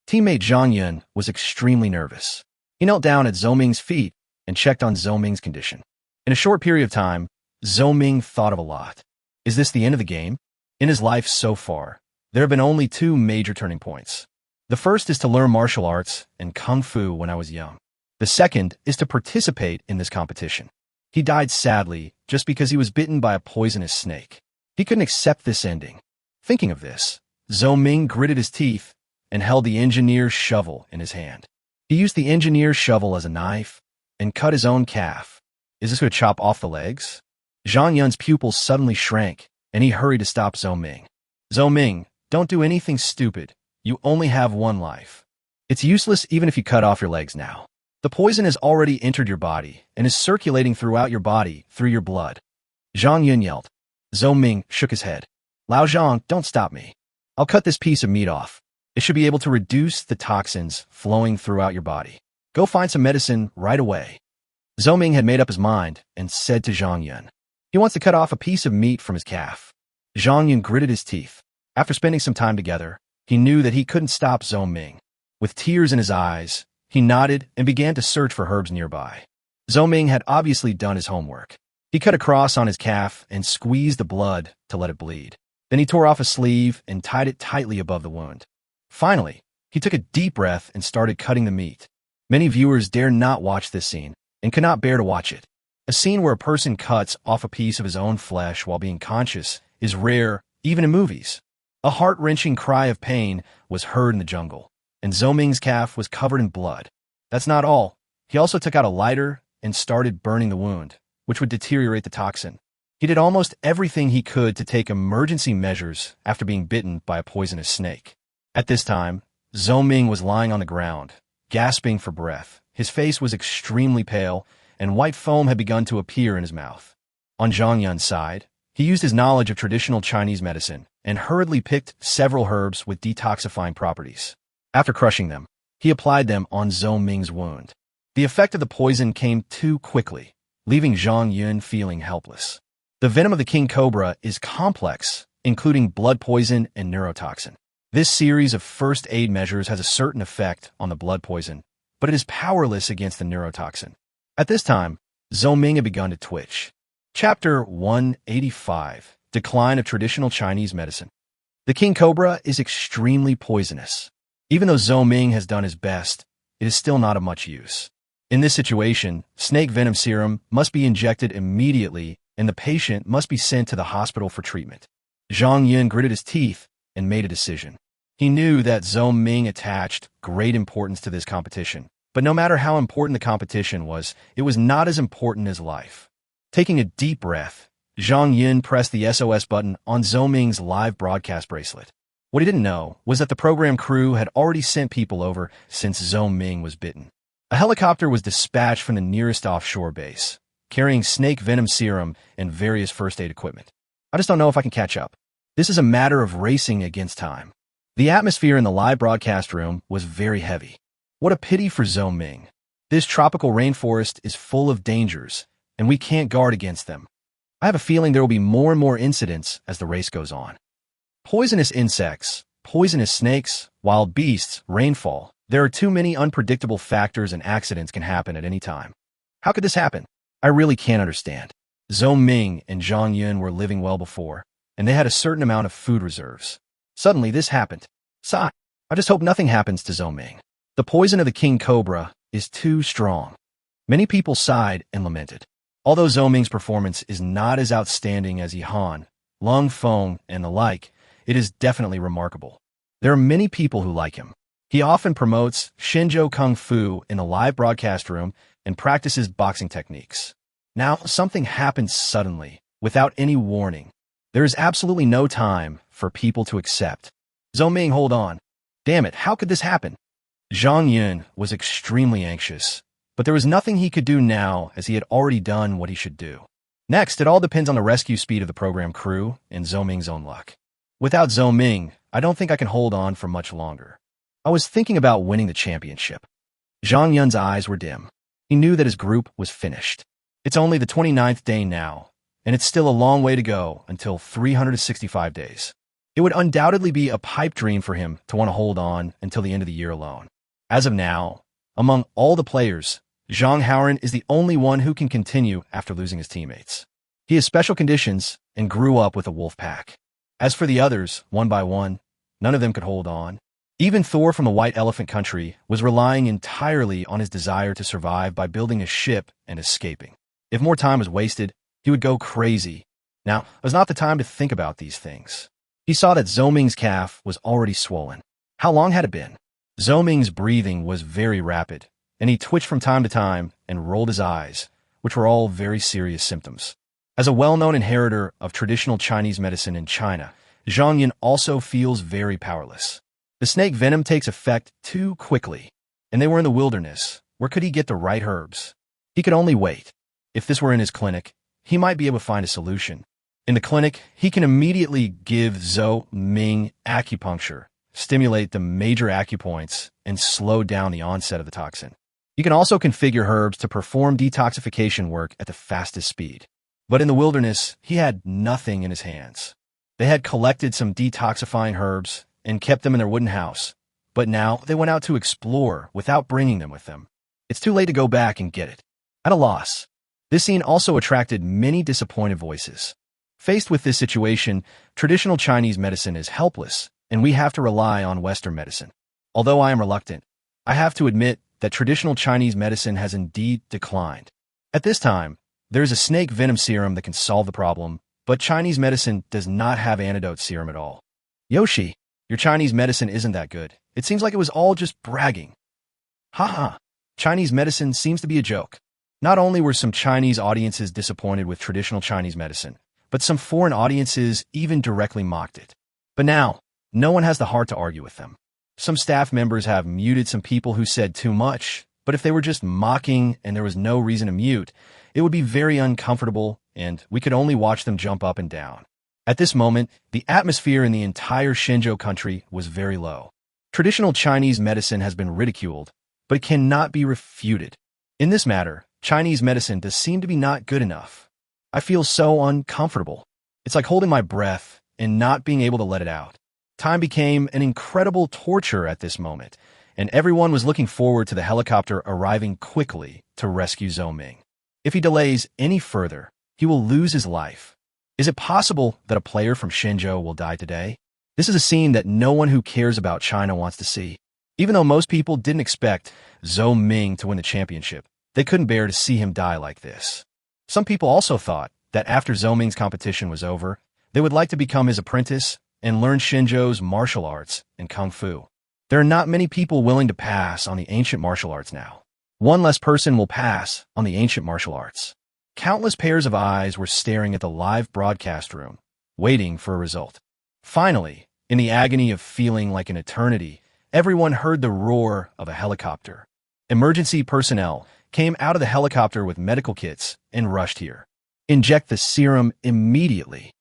Teammate Zhang Yun was extremely nervous. He knelt down at Zhou Ming's feet and checked on Zhou Ming's condition. In a short period of time, Zhou Ming thought of a lot. Is this the end of the game? In his life so far, there have been only two major turning points. The first is to learn martial arts and kung fu when I was young. The second is to participate in this competition. He died sadly just because he was bitten by a poisonous snake. He couldn't accept this ending. Thinking of this, Zhou Ming gritted his teeth and held the engineer's shovel in his hand. He used the engineer's shovel as a knife and cut his own calf. Is this going to chop off the legs? Zhang Yun's pupils suddenly shrank, and he hurried to stop Zhou Ming. Zhou Ming, don't do anything stupid. You only have one life. It's useless even if you cut off your legs now. The poison has already entered your body and is circulating throughout your body through your blood. Zhang Yun yelled. Zhou Ming shook his head. Lao Zhang, don't stop me. I'll cut this piece of meat off. It should be able to reduce the toxins flowing throughout your body. Go find some medicine right away. Zhou Ming had made up his mind and said to Zhang Yun, he wants to cut off a piece of meat from his calf. Zhang Yun gritted his teeth. After spending some time together, he knew that he couldn't stop Zhou Ming. With tears in his eyes, he nodded and began to search for herbs nearby. Zhou Ming had obviously done his homework. He cut a cross on his calf and squeezed the blood to let it bleed. Then he tore off a sleeve and tied it tightly above the wound. Finally, he took a deep breath and started cutting the meat. Many viewers dare not watch this scene and could not bear to watch it. A scene where a person cuts off a piece of his own flesh while being conscious is rare, even in movies. A heart-wrenching cry of pain was heard in the jungle, and Zhou Ming's calf was covered in blood. That's not all. He also took out a lighter and started burning the wound, which would deteriorate the toxin. He did almost everything he could to take emergency measures after being bitten by a poisonous snake. At this time, Zhou Ming was lying on the ground, gasping for breath. His face was extremely pale, and white foam had begun to appear in his mouth. On Zhang Yun's side, he used his knowledge of traditional Chinese medicine and hurriedly picked several herbs with detoxifying properties. After crushing them, he applied them on Zhou Ming's wound. The effect of the poison came too quickly, leaving Zhang Yun feeling helpless. The venom of the king cobra is complex, including blood poison and neurotoxin. This series of first aid measures has a certain effect on the blood poison, but it is powerless against the neurotoxin. At this time, Zhou Ming had begun to twitch. Chapter 185, Decline of Traditional Chinese Medicine. The king cobra is extremely poisonous. Even though Zhou Ming has done his best, it is still not of much use. In this situation, snake venom serum must be injected immediately and the patient must be sent to the hospital for treatment. Zhang Yun gritted his teeth and made a decision. He knew that Zhou Ming attached great importance to this competition, but no matter how important the competition was, it was not as important as life. Taking a deep breath, Zhang Yun pressed the SOS button on Zhou Ming's live broadcast bracelet. What he didn't know was that the program crew had already sent people over since Zhou Ming was bitten. A helicopter was dispatched from the nearest offshore base, carrying snake venom serum and various first aid equipment. I just don't know if I can catch up. This is a matter of racing against time. The atmosphere in the live broadcast room was very heavy. What a pity for Zhou Ming. This tropical rainforest is full of dangers, and we can't guard against them. I have a feeling there will be more and more incidents as the race goes on. Poisonous insects, poisonous snakes, wild beasts, rainfall. There are too many unpredictable factors and accidents can happen at any time. How could this happen? I really can't understand. Zhou Ming and Zhang Yun were living well before, and they had a certain amount of food reserves. Suddenly, this happened. Sigh. I just hope nothing happens to Zhou Ming. The poison of the king cobra is too strong. Many people sighed and lamented. Although Zhou Ming's performance is not as outstanding as Yi Han, lung foam, and the like, it is definitely remarkable. There are many people who like him. He often promotes Shinjo Kung Fu in the live broadcast room and practices boxing techniques. Now, something happens suddenly, without any warning. There is absolutely no time for people to accept. Zhou Ming, hold on. Damn it, how could this happen? Zhang Yun was extremely anxious, but there was nothing he could do now as he had already done what he should do. Next, it all depends on the rescue speed of the program crew and Zhou Ming's own luck. Without Zhou Ming, I don't think I can hold on for much longer. I was thinking about winning the championship. Zhang Yun's eyes were dim. He knew that his group was finished. It's only the 29th day now, and it's still a long way to go until 365 days. It would undoubtedly be a pipe dream for him to want to hold on until the end of the year alone. As of now, among all the players, Zhang Haoran is the only one who can continue after losing his teammates. He has special conditions and grew up with a wolf pack. As for the others, one by one, none of them could hold on. Even Thor from the White Elephant Country was relying entirely on his desire to survive by building a ship and escaping. If more time was wasted, he would go crazy. Now, it was not the time to think about these things. He saw that Zhou Ming's calf was already swollen. How long had it been? Zhou Ming's breathing was very rapid, and he twitched from time to time and rolled his eyes, which were all very serious symptoms. As a well-known inheritor of traditional Chinese medicine in China, Zhang Yun also feels very powerless. The snake venom takes effect too quickly, and they were in the wilderness. Where could he get the right herbs? He could only wait. If this were in his clinic, he might be able to find a solution. In the clinic, he can immediately give Zhou Ming acupuncture, stimulate the major acupoints, and slow down the onset of the toxin. He can also configure herbs to perform detoxification work at the fastest speed. But in the wilderness, he had nothing in his hands. They had collected some detoxifying herbs and kept them in their wooden house, but now they went out to explore without bringing them with them. It's too late to go back and get it. At a loss. This scene also attracted many disappointed voices. Faced with this situation, traditional Chinese medicine is helpless, and we have to rely on Western medicine. Although I am reluctant, I have to admit that traditional Chinese medicine has indeed declined. At this time, there is a snake venom serum that can solve the problem, but Chinese medicine does not have antidote serum at all. Yoshi, your Chinese medicine isn't that good. It seems like it was all just bragging. Haha, Chinese medicine seems to be a joke. Not only were some Chinese audiences disappointed with traditional Chinese medicine, but some foreign audiences even directly mocked it. But now, no one has the heart to argue with them. Some staff members have muted some people who said too much, but if they were just mocking and there was no reason to mute, it would be very uncomfortable and we could only watch them jump up and down. At this moment, the atmosphere in the entire Shinjo country was very low. Traditional Chinese medicine has been ridiculed, but it cannot be refuted. In this matter, Chinese medicine does seem to be not good enough. I feel so uncomfortable. It's like holding my breath and not being able to let it out. Time became an incredible torture at this moment, and everyone was looking forward to the helicopter arriving quickly to rescue Zhou Ming. If he delays any further, he will lose his life. Is it possible that a player from Shinjo will die today? This is a scene that no one who cares about China wants to see. Even though most people didn't expect Zhou Ming to win the championship, they couldn't bear to see him die like this. Some people also thought that after Zhou Ming's competition was over, they would like to become his apprentice and learn Shinjo's martial arts and kung fu. There are not many people willing to pass on the ancient martial arts now. One less person will pass on the ancient martial arts. Countless pairs of eyes were staring at the live broadcast room, waiting for a result. Finally, in the agony of feeling like an eternity, everyone heard the roar of a helicopter. Emergency personnel came out of the helicopter with medical kits and rushed here. Inject the serum immediately.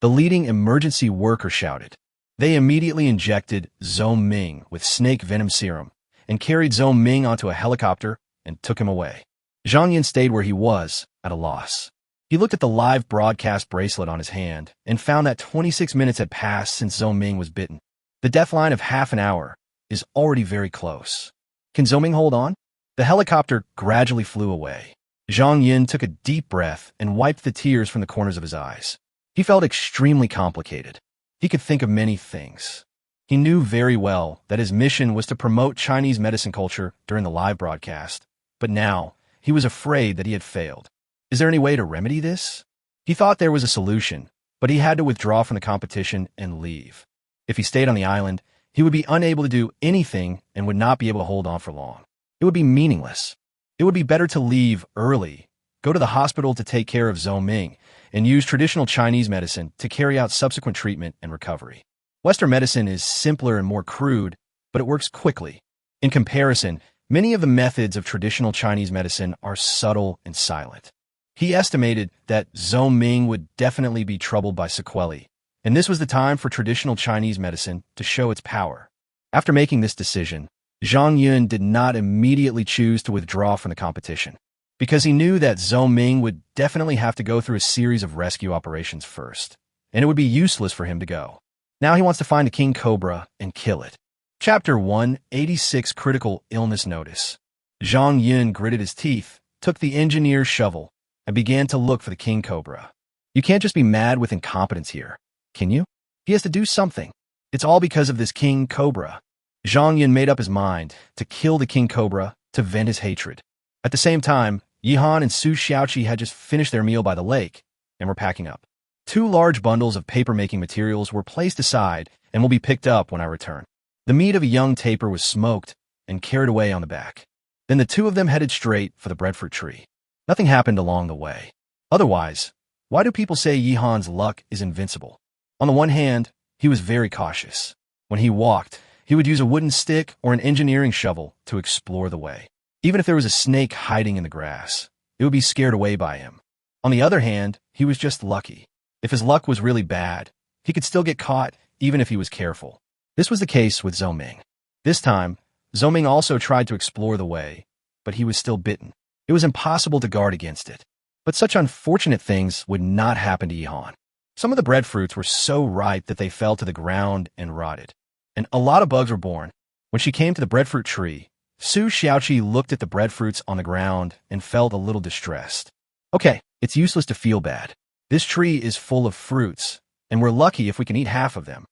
The leading emergency worker shouted. They immediately injected Zhou Ming with snake venom serum and carried Zhou Ming onto a helicopter and took him away. Zhang Yun stayed where he was, at a loss. He looked at the live broadcast bracelet on his hand and found that 26 minutes had passed since Zhou Ming was bitten. The death line of half an hour is already very close. Can Zhou Ming hold on? The helicopter gradually flew away. Zhang Yun took a deep breath and wiped the tears from the corners of his eyes. He felt extremely complicated. He could think of many things. He knew very well that his mission was to promote Chinese medicine culture during the live broadcast, but now he was afraid that he had failed. Is there any way to remedy this? He thought there was a solution, but he had to withdraw from the competition and leave. If he stayed on the island, he would be unable to do anything and would not be able to hold on for long. It would be meaningless. It would be better to leave early, go to the hospital to take care of Zhou Ming, and use traditional Chinese medicine to carry out subsequent treatment and recovery. Western medicine is simpler and more crude, but it works quickly. In comparison, many of the methods of traditional Chinese medicine are subtle and silent. He estimated that Zhou Ming would definitely be troubled by sequelae, and this was the time for traditional Chinese medicine to show its power. After making this decision, Zhang Yun did not immediately choose to withdraw from the competition, because he knew that Zhou Ming would definitely have to go through a series of rescue operations first, and it would be useless for him to go. Now he wants to find the king cobra and kill it. Chapter 186 Critical Illness Notice. Zhang Yun gritted his teeth, took the engineer's shovel, and began to look for the king cobra. You can't just be mad with incompetence here, can you? He has to do something. It's all because of this king cobra. Zhang Yun made up his mind to kill the king cobra to vent his hatred. At the same time, Yihan and Su Xiaoqi had just finished their meal by the lake and were packing up. 2 large bundles of paper-making materials were placed aside and will be picked up when I return. The meat of a young tapir was smoked and carried away on the back. Then the 2 of them headed straight for the breadfruit tree. Nothing happened along the way. Otherwise, why do people say Yihan's luck is invincible? On the one hand, he was very cautious. When he walked, he would use a wooden stick or an engineering shovel to explore the way. Even if there was a snake hiding in the grass, it would be scared away by him. On the other hand, he was just lucky. If his luck was really bad, he could still get caught even if he was careful. This was the case with Zhou Ming. This time, Zhou Ming also tried to explore the way, but he was still bitten. It was impossible to guard against it. But such unfortunate things would not happen to Yihan. Some of the breadfruits were so ripe that they fell to the ground and rotted. And a lot of bugs were born. When she came to the breadfruit tree, Su Xiaoqi looked at the breadfruits on the ground and felt a little distressed. Okay, it's useless to feel bad. This tree is full of fruits, and we're lucky if we can eat half of them.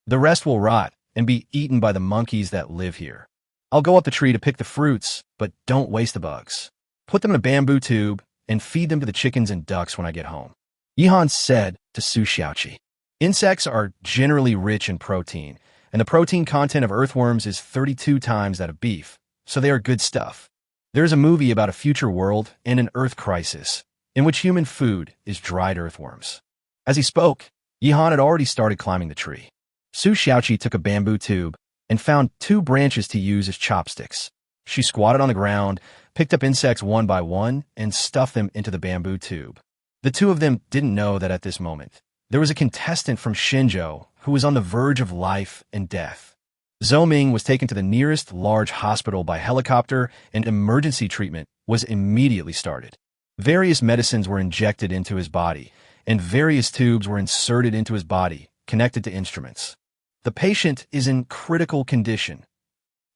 The rest will rot and be eaten by the monkeys that live here. I'll go up the tree to pick the fruits, but don't waste the bugs. Put them in a bamboo tube and feed them to the chickens and ducks when I get home. Yihan said to Su Xiaoqi. Insects are generally rich in protein, and the protein content of earthworms is 32 times that of beef, so they are good stuff. There's a movie about a future world and an earth crisis, in which human food is dried earthworms. As he spoke, Yihan had already started climbing the tree. Su Xiaoqi took a bamboo tube and found 2 branches to use as chopsticks. She squatted on the ground, picked up insects one by one, and stuffed them into the bamboo tube. The 2 of them didn't know that at this moment, there was a contestant from Shenzhou who was on the verge of life and death. Zhou Ming was taken to the nearest large hospital by helicopter, and emergency treatment was immediately started. Various medicines were injected into his body, and various tubes were inserted into his body, connected to instruments. The patient is in critical condition.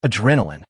Adrenaline.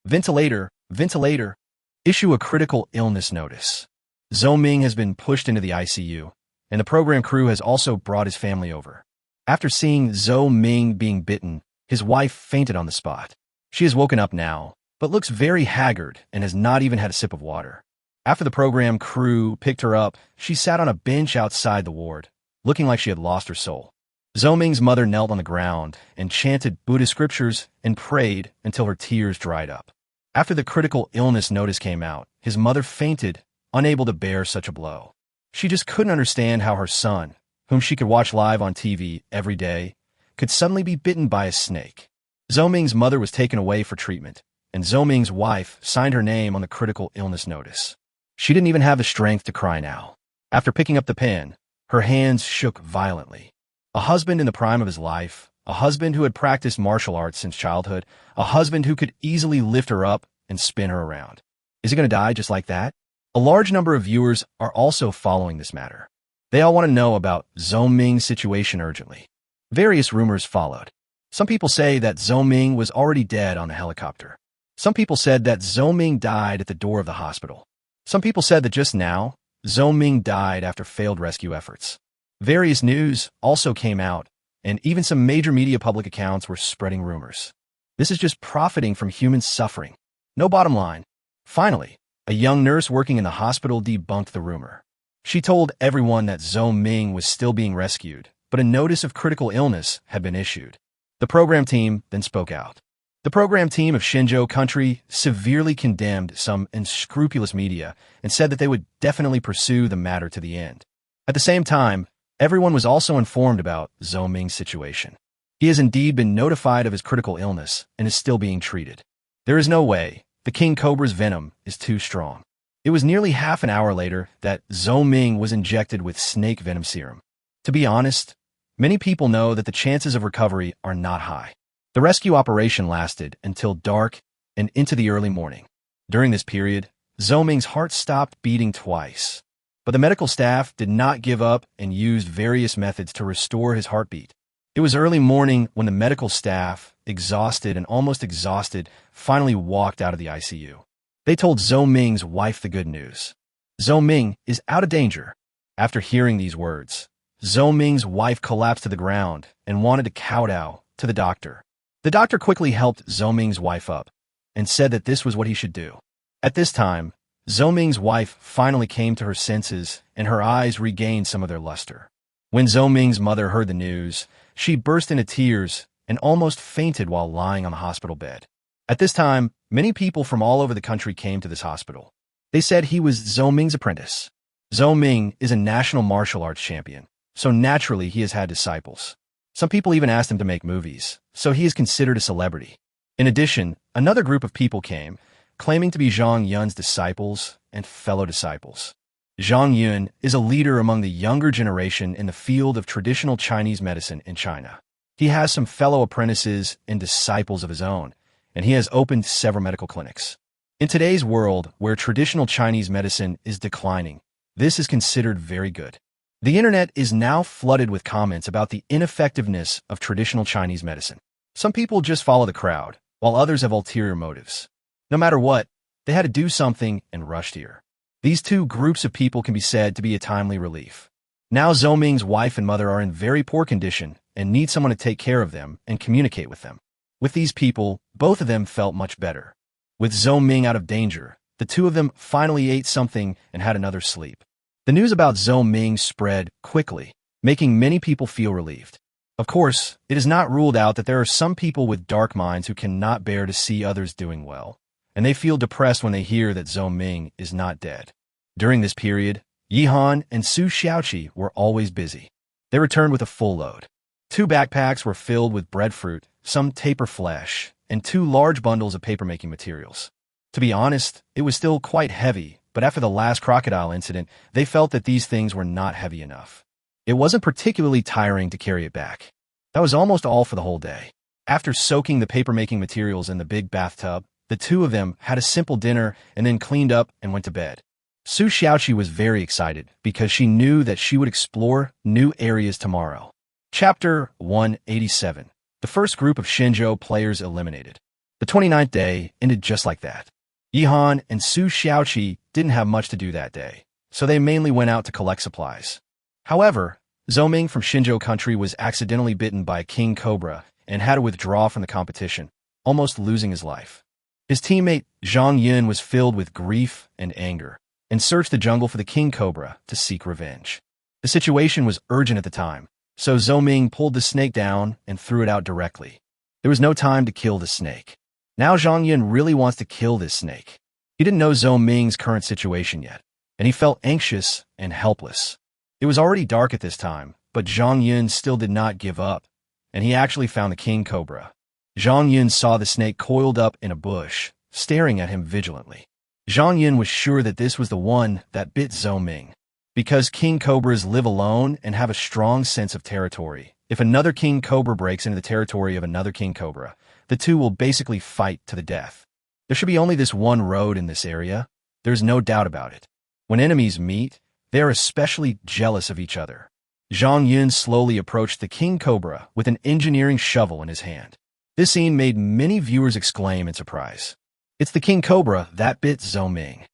Ventilator, ventilator. Issue a critical illness notice. Zhou Ming has been pushed into the ICU, and the program crew has also brought his family over. After seeing Zhou Ming being bitten, his wife fainted on the spot. She has woken up now, but looks very haggard and has not even had a sip of water. After the program crew picked her up, she sat on a bench outside the ward, looking like she had lost her soul. Zhou Ming's mother knelt on the ground and chanted Buddhist scriptures and prayed until her tears dried up. After the critical illness notice came out, his mother fainted, unable to bear such a blow. She just couldn't understand how her son, whom she could watch live on TV every day, could suddenly be bitten by a snake. Zhou Ming's mother was taken away for treatment, and Zhou Ming's wife signed her name on the critical illness notice. She didn't even have the strength to cry now. After picking up the pen, her hands shook violently. A husband in the prime of his life, a husband who had practiced martial arts since childhood, a husband who could easily lift her up and spin her around. Is he going to die just like that? A large number of viewers are also following this matter. They all want to know about Zhou Ming's situation urgently. Various rumors followed. Some people say that Zhou Ming was already dead on the helicopter. Some people said that Zhou Ming died at the door of the hospital. Some people said that just now, Zhou Ming died after failed rescue efforts. Various news also came out, and even some major media public accounts were spreading rumors. This is just profiting from human suffering. No bottom line. Finally, a young nurse working in the hospital debunked the rumor. She told everyone that Zhou Ming was still being rescued, but a notice of critical illness had been issued. The program team then spoke out. The program team of Xinzhou Country severely condemned some unscrupulous media and said that they would definitely pursue the matter to the end. At the same time, everyone was also informed about Zhou Ming's situation. He has indeed been notified of his critical illness and is still being treated. There is no way. The king cobra's venom is too strong. It was nearly half an hour later that Zhou Ming was injected with snake venom serum. To be honest, many people know that the chances of recovery are not high. The rescue operation lasted until dark and into the early morning. During this period, Zhou Ming's heart stopped beating twice. But the medical staff did not give up and used various methods to restore his heartbeat. It was early morning when the medical staff, exhausted and almost exhausted, finally walked out of the ICU. They told Zhou Ming's wife the good news. Zhou Ming is out of danger. After hearing these words, Zhou Ming's wife collapsed to the ground and wanted to kowtow to the doctor. The doctor quickly helped Zhou Ming's wife up and said that this was what he should do. At this time, Zhou Ming's wife finally came to her senses and her eyes regained some of their luster. When Zhou Ming's mother heard the news, she burst into tears and almost fainted while lying on the hospital bed. At this time, many people from all over the country came to this hospital. They said he was Zhou Ming's apprentice. Zhou Ming is a national martial arts champion, so naturally he has had disciples. Some people even asked him to make movies, so he is considered a celebrity. In addition, another group of people came, claiming to be Zhang Yun's disciples and fellow disciples. Zhang Yun is a leader among the younger generation in the field of traditional Chinese medicine in China. He has some fellow apprentices and disciples of his own, and he has opened several medical clinics. In today's world, where traditional Chinese medicine is declining, this is considered very good. The internet is now flooded with comments about the ineffectiveness of traditional Chinese medicine. Some people just follow the crowd, while others have ulterior motives. No matter what, they had to do something and rushed here. These two groups of people can be said to be a timely relief. Now Zhou Ming's wife and mother are in very poor condition and need someone to take care of them and communicate with them. With these people, both of them felt much better. With Zhou Ming out of danger, the two of them finally ate something and had another sleep. The news about Zhou Ming spread quickly, making many people feel relieved. Of course, it is not ruled out that there are some people with dark minds who cannot bear to see others doing well, and they feel depressed when they hear that Zhou Ming is not dead. During this period, Yihan and Su Xiaoqi were always busy. They returned with a full load. 2 backpacks were filled with breadfruit, some tapir flesh, and 2 large bundles of paper-making materials. To be honest, it was still quite heavy, but after the last crocodile incident, they felt that these things were not heavy enough. It wasn't particularly tiring to carry it back. That was almost all for the whole day. After soaking the paper-making materials in the big bathtub, the two of them had a simple dinner and then cleaned up and went to bed. Su Xiaoqi was very excited because she knew that she would explore new areas tomorrow. Chapter 187. The first group of Xinzhou players eliminated. The 29th day ended just like that. Yihan and Su Xiaoqi didn't have much to do that day, so they mainly went out to collect supplies. However, Zhou Ming from Xinzhou Country was accidentally bitten by a king cobra and had to withdraw from the competition, almost losing his life. His teammate Zhang Yun was filled with grief and anger and searched the jungle for the king cobra to seek revenge. The situation was urgent at the time, so Zhou Ming pulled the snake down and threw it out directly. There was no time to kill the snake. Now Zhang Yun really wants to kill this snake. He didn't know Zhou Ming's current situation yet, and he felt anxious and helpless. It was already dark at this time, but Zhang Yun still did not give up, and he actually found the king cobra. Zhang Yun saw the snake coiled up in a bush, staring at him vigilantly. Zhang Yun was sure that this was the one that bit Zhou Ming. Because king cobras live alone and have a strong sense of territory, if another king cobra breaks into the territory of another king cobra, the two will basically fight to the death. There should be only this one road in this area. There's no doubt about it. When enemies meet, they are especially jealous of each other. Zhang Yun slowly approached the king cobra with an engineering shovel in his hand. This scene made many viewers exclaim in surprise. It's the king cobra that bit Zhou Ming.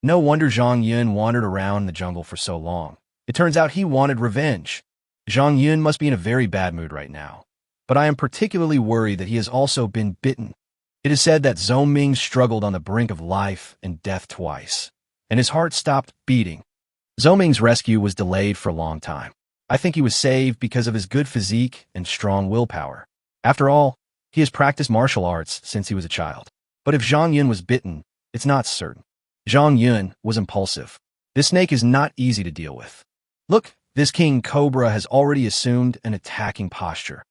No wonder Zhang Yun wandered around the jungle for so long. It turns out he wanted revenge. Zhang Yun must be in a very bad mood right now. But I am particularly worried that he has also been bitten. It is said that Zhou Ming struggled on the brink of life and death twice, and his heart stopped beating. Zhou Ming's rescue was delayed for a long time. I think he was saved because of his good physique and strong willpower. After all, he has practiced martial arts since he was a child. But if Zhang Yun was bitten, it's not certain. Zhang Yun was impulsive. This snake is not easy to deal with. Look, this king cobra has already assumed an attacking posture.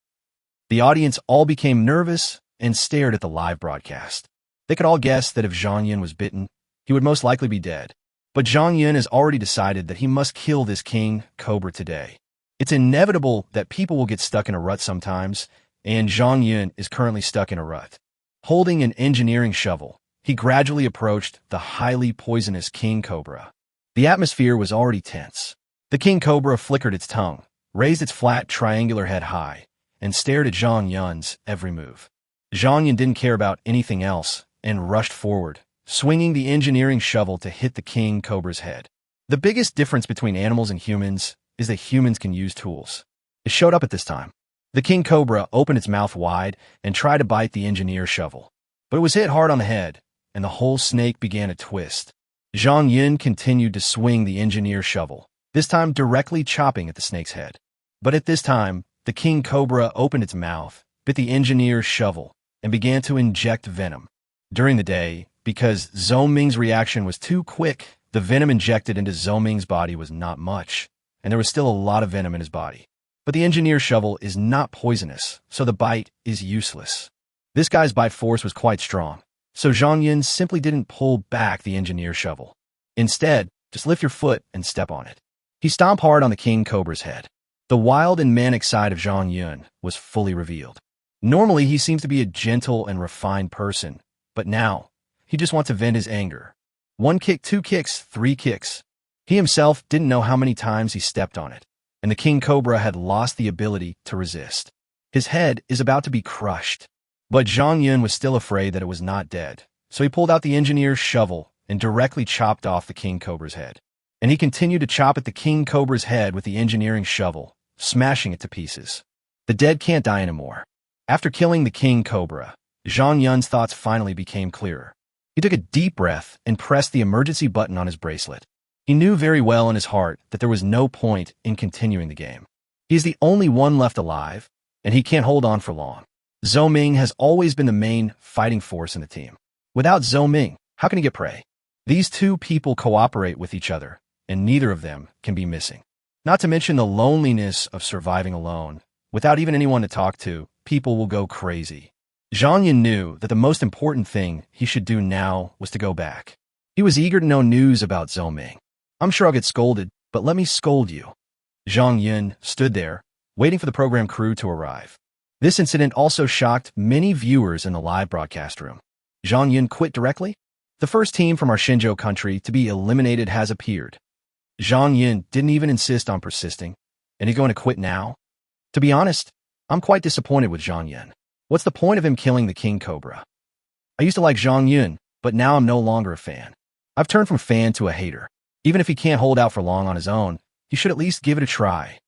The audience all became nervous and stared at the live broadcast. They could all guess that if Zhang Yun was bitten, he would most likely be dead. But Zhang Yun has already decided that he must kill this king cobra today. It's inevitable that people will get stuck in a rut sometimes, and Zhang Yun is currently stuck in a rut. Holding an engineering shovel, he gradually approached the highly poisonous king cobra. The atmosphere was already tense. The king cobra flickered its tongue, raised its flat triangular head high, and stared at Zhang Yun's every move. Zhang Yun didn't care about anything else and rushed forward, swinging the engineering shovel to hit the king cobra's head. The biggest difference between animals and humans is that humans can use tools. It showed up at this time. The king cobra opened its mouth wide and tried to bite the engineer shovel, but it was hit hard on the head, and the whole snake began to twist. Zhang Yun continued to swing the engineer shovel, this time directly chopping at the snake's head. But at this time, the king cobra opened its mouth, bit the engineer's shovel, and began to inject venom. During the day, because Zhou Ming's reaction was too quick, the venom injected into Zhou Ming's body was not much, and there was still a lot of venom in his body. But the engineer's shovel is not poisonous, so the bite is useless. This guy's bite force was quite strong, so Zhang Yun simply didn't pull back the engineer's shovel. Instead, just lift your foot and step on it. He stomped hard on the king cobra's head. The wild and manic side of Zhang Yun was fully revealed. Normally, he seems to be a gentle and refined person, but now, he just wants to vent his anger. 1 kick, 2 kicks, 3 kicks. He himself didn't know how many times he stepped on it, and the king cobra had lost the ability to resist. His head is about to be crushed. But Zhang Yun was still afraid that it was not dead, so he pulled out the engineer's shovel and directly chopped off the king cobra's head. And he continued to chop at the king cobra's head with the engineering shovel, smashing it to pieces. The dead can't die anymore. After killing the king cobra, Zhang Yun's thoughts finally became clearer. He took a deep breath and pressed the emergency button on his bracelet. He knew very well in his heart that there was no point in continuing the game. He is the only one left alive, and he can't hold on for long. Zhou Ming has always been the main fighting force in the team. Without Zhou Ming, how can he get prey? These two people cooperate with each other, and neither of them can be missing. Not to mention the loneliness of surviving alone. Without even anyone to talk to, people will go crazy. Zhang Yun knew that the most important thing he should do now was to go back. He was eager to know news about Zhou Ming. I'm sure I'll get scolded, but let me scold you. Zhang Yun stood there, waiting for the program crew to arrive. This incident also shocked many viewers in the live broadcast room. Zhang Yun quit directly? The first team from our Shenzhou country to be eliminated has appeared. Zhang Yun didn't even insist on persisting, and he's going to quit now? To be honest, I'm quite disappointed with Zhang Yun. What's the point of him killing the king cobra? I used to like Zhang Yun, but now I'm no longer a fan. I've turned from fan to a hater. Even if he can't hold out for long on his own, he should at least give it a try.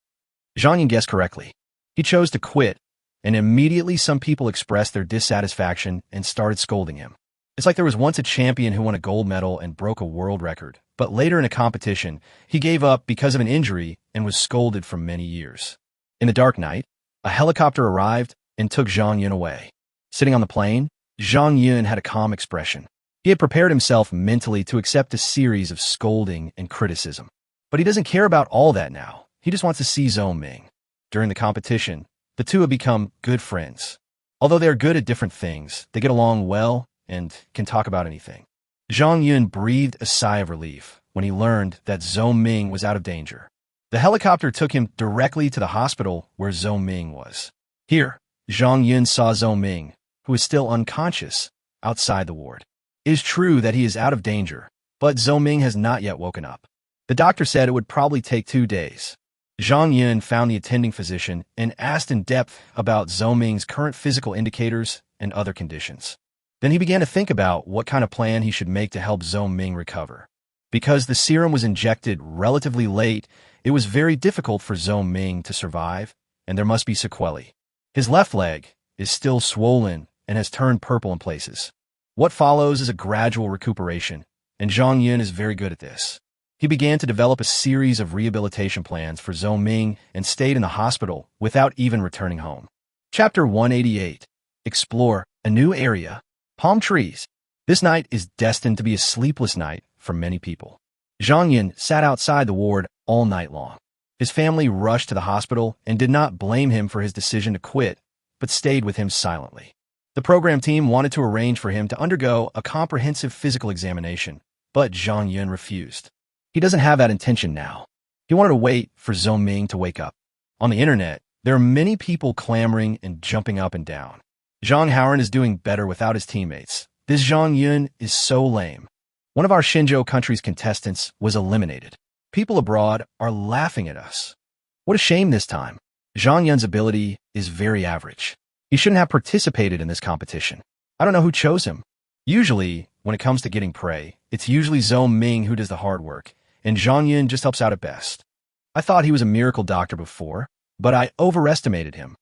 Zhang Yun guessed correctly. He chose to quit, and immediately some people expressed their dissatisfaction and started scolding him. It's like there was once a champion who won a gold medal and broke a world record, but later in a competition, he gave up because of an injury and was scolded for many years. In the dark night, a helicopter arrived and took Zhang Yun away. Sitting on the plane, Zhang Yun had a calm expression. He had prepared himself mentally to accept a series of scolding and criticism. But he doesn't care about all that now. He just wants to see Zhou Ming. During the competition, the two have become good friends. Although they are good at different things, they get along well and can talk about anything. Zhang Yun breathed a sigh of relief when he learned that Zhou Ming was out of danger. The helicopter took him directly to the hospital where Zhou Ming was. Here, Zhang Yun saw Zhou Ming, who is still unconscious, outside the ward. It is true that he is out of danger, but Zhou Ming has not yet woken up. The doctor said it would probably take 2 days. Zhang Yun found the attending physician and asked in depth about Zhou Ming's current physical indicators and other conditions. Then he began to think about what kind of plan he should make to help Zhou Ming recover. Because the serum was injected relatively late, it was very difficult for Zhou Ming to survive, and there must be sequelae. His left leg is still swollen and has turned purple in places. What follows is a gradual recuperation, and Zhang Yun is very good at this. He began to develop a series of rehabilitation plans for Zhou Ming and stayed in the hospital without even returning home. Chapter 188. Explore a new area. Palm trees. This night is destined to be a sleepless night for many people. Zhang Yun sat outside the ward all night long. His family rushed to the hospital and did not blame him for his decision to quit, but stayed with him silently. The program team wanted to arrange for him to undergo a comprehensive physical examination, but Zhang Yun refused. He doesn't have that intention now. He wanted to wait for Zhou Ming to wake up. On the internet, there are many people clamoring and jumping up and down. Zhang Haoren is doing better without his teammates. This Zhang Yun is so lame. One of our Shenzhou country's contestants was eliminated. People abroad are laughing at us. What a shame this time. Zhang Yun's ability is very average. He shouldn't have participated in this competition. I don't know who chose him. Usually, when it comes to getting prey, it's usually Zhou Ming who does the hard work, and Zhang Yun just helps out at best. I thought he was a miracle doctor before, but I overestimated him.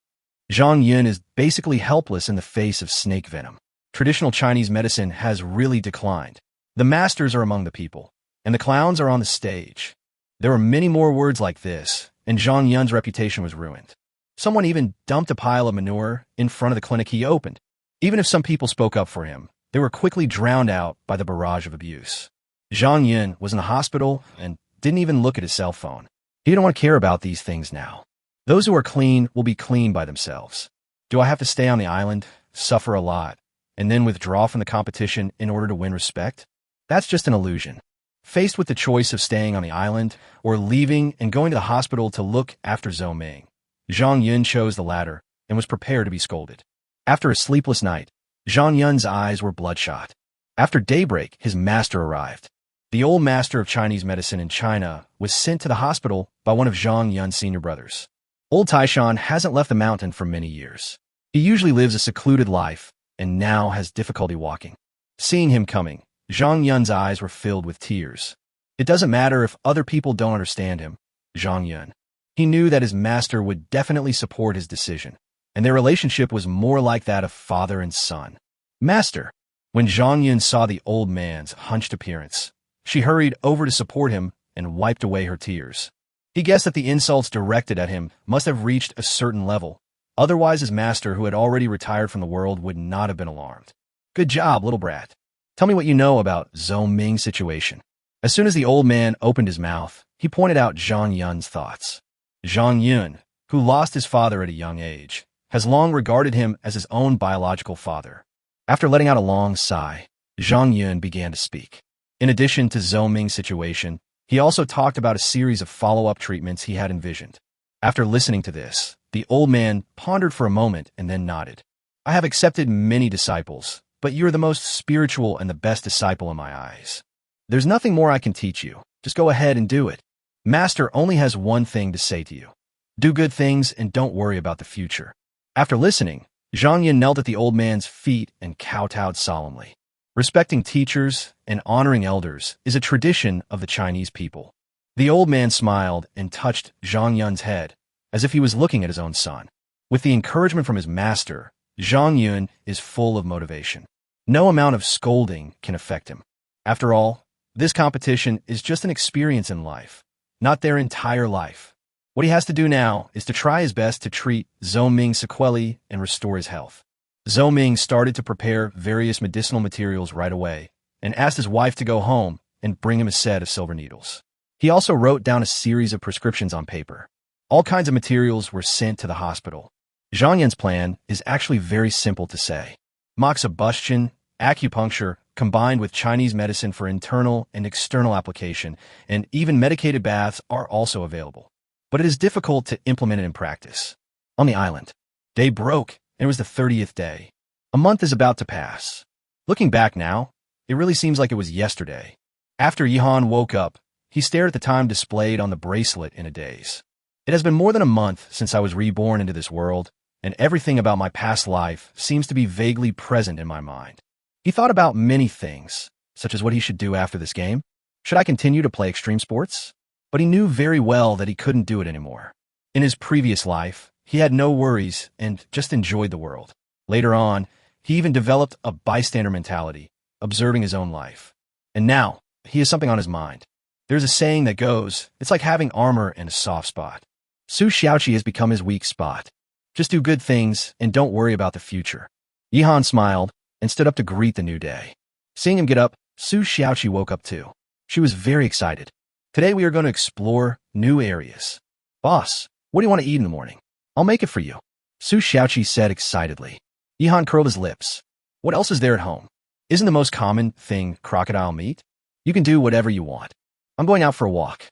Zhang Yun is basically helpless in the face of snake venom. Traditional Chinese medicine has really declined. The masters are among the people, and the clowns are on the stage. There were many more words like this, and Zhang Yun's reputation was ruined. Someone even dumped a pile of manure in front of the clinic he opened. Even if some people spoke up for him, they were quickly drowned out by the barrage of abuse. Zhang Yun was in the hospital and didn't even look at his cell phone. He didn't want to care about these things now. Those who are clean will be clean by themselves. Do I have to stay on the island, suffer a lot, and then withdraw from the competition in order to win respect? That's just an illusion. Faced with the choice of staying on the island or leaving and going to the hospital to look after Zhou Ming, Zhang Yun chose the latter and was prepared to be scolded. After a sleepless night, Zhang Yun's eyes were bloodshot. After daybreak, his master arrived. The old master of Chinese medicine in China was sent to the hospital by one of Zhang Yun's senior brothers. Old Taishan hasn't left the mountain for many years. He usually lives a secluded life and now has difficulty walking. Seeing him coming, Zhang Yun's eyes were filled with tears. It doesn't matter if other people don't understand him, Zhang Yun. He knew that his master would definitely support his decision, and their relationship was more like that of father and son. Master. When Zhang Yun saw the old man's hunched appearance, she hurried over to support him and wiped away her tears. He guessed that the insults directed at him must have reached a certain level. Otherwise, his master, who had already retired from the world, would not have been alarmed. Good job, little brat. Tell me what you know about Zhou Ming's situation. As soon as the old man opened his mouth, he pointed out Zhang Yun's thoughts. Zhang Yun, who lost his father at a young age, has long regarded him as his own biological father. After letting out a long sigh, Zhang Yun began to speak. In addition to Zhou Ming's situation, he also talked about a series of follow-up treatments he had envisioned. After listening to this, the old man pondered for a moment and then nodded. I have accepted many disciples, but you are the most spiritual and the best disciple in my eyes. There's nothing more I can teach you. Just go ahead and do it. Master only has one thing to say to you. Do good things and don't worry about the future. After listening, Zhang Yun knelt at the old man's feet and kowtowed solemnly. Respecting teachers and honoring elders is a tradition of the Chinese people. The old man smiled and touched Zhang Yun's head, as if he was looking at his own son. With the encouragement from his master, Zhang Yun is full of motivation. No amount of scolding can affect him. After all, this competition is just an experience in life, not their entire life. What he has to do now is to try his best to treat Zhou Ming sequelae and restore his health. Zhou Ming started to prepare various medicinal materials right away and asked his wife to go home and bring him a set of silver needles. He also wrote down a series of prescriptions on paper. All kinds of materials were sent to the hospital. Zhang Yun's plan is actually very simple to say. Moxibustion, acupuncture, combined with Chinese medicine for internal and external application, and even medicated baths are also available. But it is difficult to implement it in practice. On the island, day broke, and it was the 30th day. A month is about to pass. Looking back now, it really seems like it was yesterday. After Yihan woke up, he stared at the time displayed on the bracelet in a daze. It has been more than a month since I was reborn into this world, and everything about my past life seems to be vaguely present in my mind. He thought about many things, such as what he should do after this game. Should I continue to play extreme sports? But he knew very well that he couldn't do it anymore. In his previous life, he had no worries and just enjoyed the world. Later on, he even developed a bystander mentality, observing his own life. And now, he has something on his mind. There's a saying that goes, it's like having armor and a soft spot. Su Xiaoqi has become his weak spot. Just do good things and don't worry about the future. Yihan smiled and stood up to greet the new day. Seeing him get up, Su Xiaoqi woke up too. She was very excited. Today we are going to explore new areas. Boss, what do you want to eat in the morning? I'll make it for you. Su Xiaoqi said excitedly. Yihan curled his lips. What else is there at home? Isn't the most common thing crocodile meat? You can do whatever you want. I'm going out for a walk.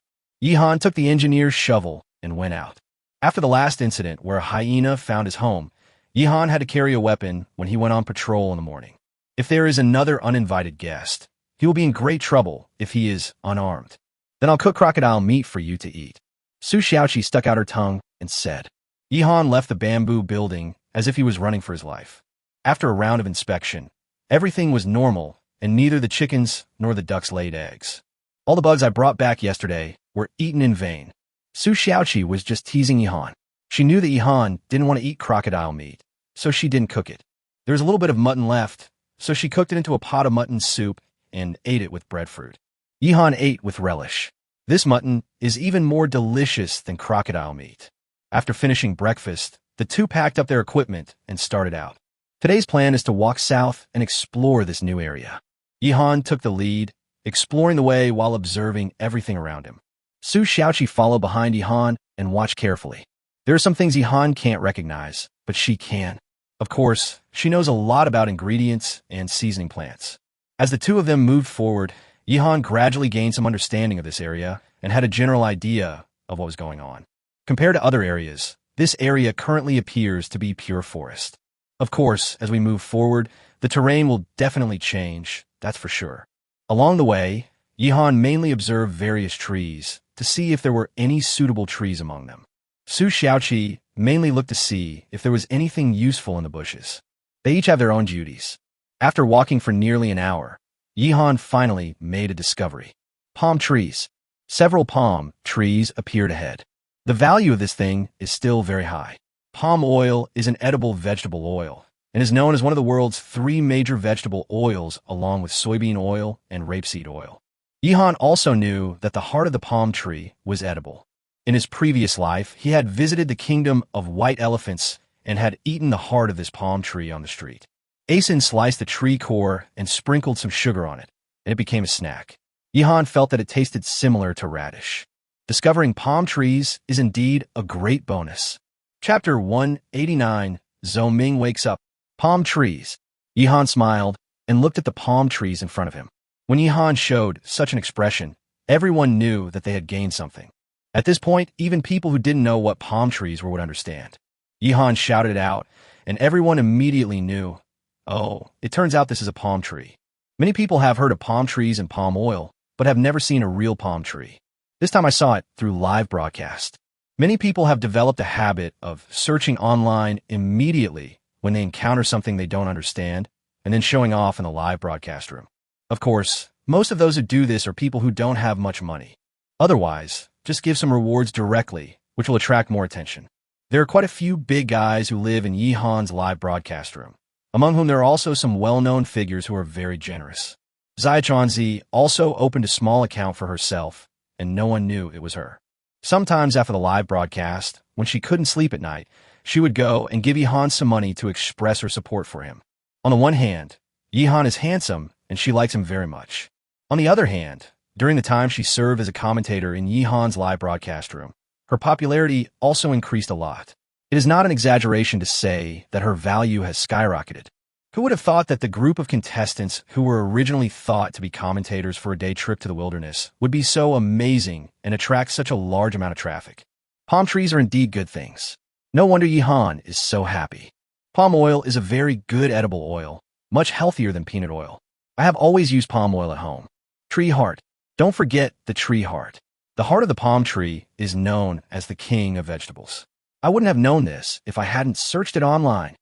Yihan took the engineer's shovel and went out. After the last incident where a hyena found his home, Yihan had to carry a weapon when he went on patrol in the morning. If there is another uninvited guest, he will be in great trouble if he is unarmed. Then I'll cook crocodile meat for you to eat. Su Xiaoqi stuck out her tongue and said. Yihan left the bamboo building as if he was running for his life. After a round of inspection, everything was normal, and neither the chickens nor the ducks laid eggs. All the bugs I brought back yesterday were eaten in vain. Su Xiaoqi was just teasing Yihan. She knew that Yihan didn't want to eat crocodile meat, so she didn't cook it. There was a little bit of mutton left, so she cooked it into a pot of mutton soup and ate it with breadfruit. Yihan ate with relish. This mutton is even more delicious than crocodile meat. After finishing breakfast, the two packed up their equipment and started out. Today's plan is to walk south and explore this new area. Yihan took the lead, exploring the way while observing everything around him. Su Xiaoqi followed behind Yihan and watched carefully. There are some things Yihan can't recognize, but she can. Of course, she knows a lot about ingredients and seasoning plants. As the two of them moved forward, Yihan gradually gained some understanding of this area and had a general idea of what was going on. Compared to other areas, this area currently appears to be pure forest. Of course, as we move forward, the terrain will definitely change, that's for sure. Along the way, Yihan mainly observed various trees to see if there were any suitable trees among them. Su Xiaoqi mainly looked to see if there was anything useful in the bushes. They each have their own duties. After walking for nearly an hour, Yihan finally made a discovery. Palm trees. Several palm trees appeared ahead. The value of this thing is still very high. Palm oil is an edible vegetable oil and is known as one of the world's 3 major vegetable oils along with soybean oil and rapeseed oil. Yihan also knew that the heart of the palm tree was edible. In his previous life, he had visited the kingdom of white elephants and had eaten the heart of this palm tree on the street. Asen sliced the tree core and sprinkled some sugar on it, and it became a snack. Yihan felt that it tasted similar to radish. Discovering palm trees is indeed a great bonus. Chapter 189, Zhou Ming wakes up. Palm trees. Yihan smiled and looked at the palm trees in front of him. When Yihan showed such an expression, everyone knew that they had gained something. At this point, even people who didn't know what palm trees were would understand. Yihan shouted it out, and everyone immediately knew. Oh, it turns out this is a palm tree. Many people have heard of palm trees and palm oil, but have never seen a real palm tree. This time I saw it through live broadcast. Many people have developed a habit of searching online immediately when they encounter something they don't understand, and then showing off in the live broadcast room. Of course, most of those who do this are people who don't have much money. Otherwise, just give some rewards directly, which will attract more attention. There are quite a few big guys who live in Yihan's live broadcast room, among whom there are also some well-known figures who are very generous. Zai Chuanzi also opened a small account for herself, and no one knew it was her. Sometimes after the live broadcast, when she couldn't sleep at night, she would go and give Yihan some money to express her support for him. On the one hand, Yihan is handsome, and she likes him very much. On the other hand, during the time she served as a commentator in Yihan's live broadcast room, her popularity also increased a lot. It is not an exaggeration to say that her value has skyrocketed. Who would have thought that the group of contestants who were originally thought to be commentators for a day trip to the wilderness would be so amazing and attract such a large amount of traffic? Palm trees are indeed good things. No wonder Yihan is so happy. Palm oil is a very good edible oil, much healthier than peanut oil. I have always used palm oil at home. Tree heart. Don't forget the tree heart. The heart of the palm tree is known as the king of vegetables. I wouldn't have known this if I hadn't searched it online.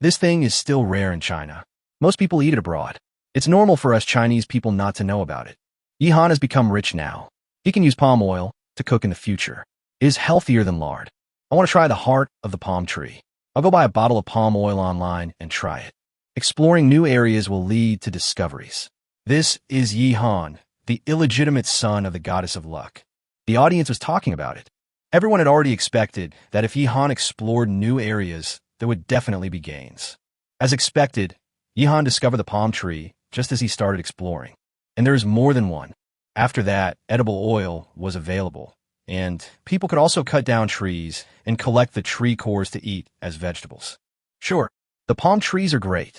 This thing is still rare in China. Most people eat it abroad. It's normal for us Chinese people not to know about it. Yihan has become rich now. He can use palm oil to cook in the future. It is healthier than lard. I want to try the heart of the palm tree. I'll go buy a bottle of palm oil online and try it. Exploring new areas will lead to discoveries. This is Yihan, the illegitimate son of the goddess of luck. The audience was talking about it. Everyone had already expected that if Yihan explored new areas, there would definitely be gains. As expected, Yihan discovered the palm tree just as he started exploring. And there is more than one. After that, edible oil was available, and people could also cut down trees and collect the tree cores to eat as vegetables. Sure, the palm trees are great.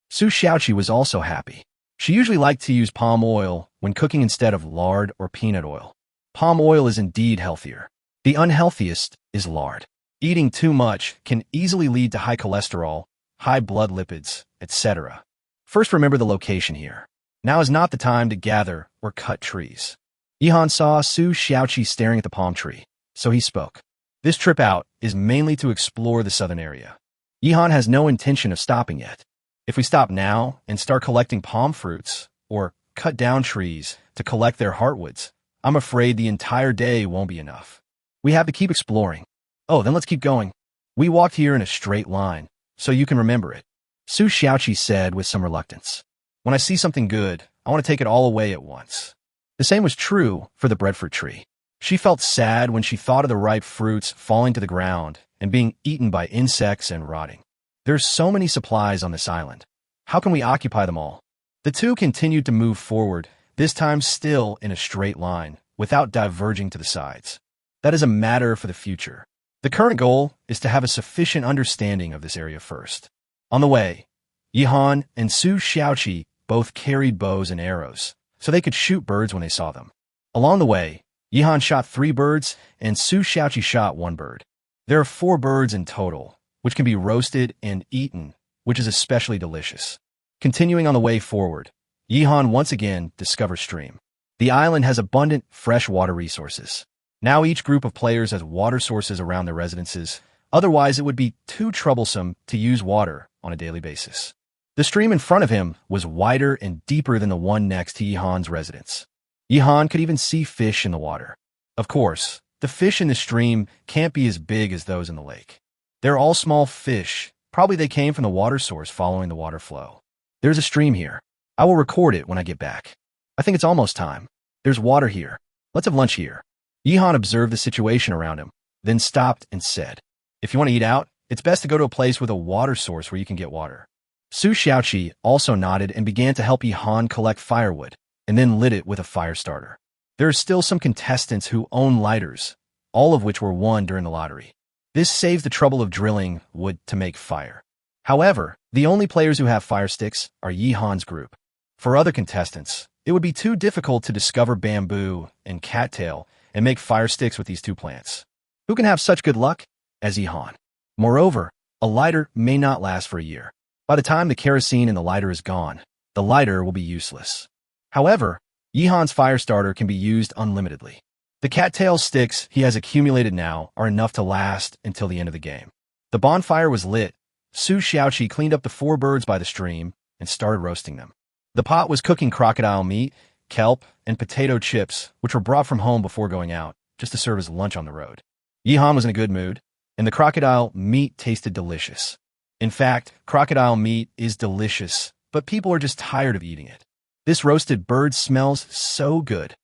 Su Xiaoqi was also happy. She usually liked to use palm oil when cooking instead of lard or peanut oil. Palm oil is indeed healthier. The unhealthiest is lard. Eating too much can easily lead to high cholesterol, high blood lipids, etc. First, remember the location here. Now is not the time to gather or cut trees. Yihan saw Su Xiaoqi staring at the palm tree, so he spoke. This trip out is mainly to explore the southern area. Yihan has no intention of stopping yet. If we stop now and start collecting palm fruits, or cut down trees to collect their heartwoods, I'm afraid the entire day won't be enough. We have to keep exploring. Oh, then let's keep going. We walked here in a straight line, so you can remember it. Su Xiaoqi said with some reluctance. When I see something good, I want to take it all away at once. The same was true for the breadfruit tree. She felt sad when she thought of the ripe fruits falling to the ground and being eaten by insects and rotting. There's so many supplies on this island. How can we occupy them all? The two continued to move forward, this time still in a straight line, without diverging to the sides. That is a matter for the future. The current goal is to have a sufficient understanding of this area first. On the way, Yihan and Su Xiaoqi both carried bows and arrows, so they could shoot birds when they saw them. Along the way, Yihan shot 3 birds and Su Xiaoqi shot 1 bird. There are 4 birds in total, which can be roasted and eaten, which is especially delicious. Continuing on the way forward, Yihan once again discovers stream. The island has abundant freshwater resources. Now each group of players has water sources around their residences, otherwise it would be too troublesome to use water on a daily basis. The stream in front of him was wider and deeper than the one next to Yihan's residence. Yihan could even see fish in the water. Of course, the fish in the stream can't be as big as those in the lake. They're all small fish. Probably they came from the water source following the water flow. There's a stream here. I will record it when I get back. I think it's almost time. There's water here. Let's have lunch here. Yihan observed the situation around him, then stopped and said, if you want to eat out, it's best to go to a place with a water source where you can get water. Su Xiaoqi also nodded and began to help Yihan collect firewood, and then lit it with a fire starter. There are still some contestants who own lighters, all of which were won during the lottery. This saves the trouble of drilling wood to make fire. However, the only players who have fire sticks are Yihan's group. For other contestants, it would be too difficult to discover bamboo and cattail and make fire sticks with these 2 plants. Who can have such good luck as Yihan? Moreover, a lighter may not last for a year. By the time the kerosene in the lighter is gone, the lighter will be useless. However, Yihan's fire starter can be used unlimitedly. The cattail sticks he has accumulated now are enough to last until the end of the game. The bonfire was lit. Su Xiaoqi cleaned up the 4 birds by the stream and started roasting them. The pot was cooking crocodile meat, kelp, and potato chips, which were brought from home before going out, just to serve as lunch on the road. Yihan was in a good mood, and the crocodile meat tasted delicious. In fact, crocodile meat is delicious, but people are just tired of eating it. This roasted bird smells so good.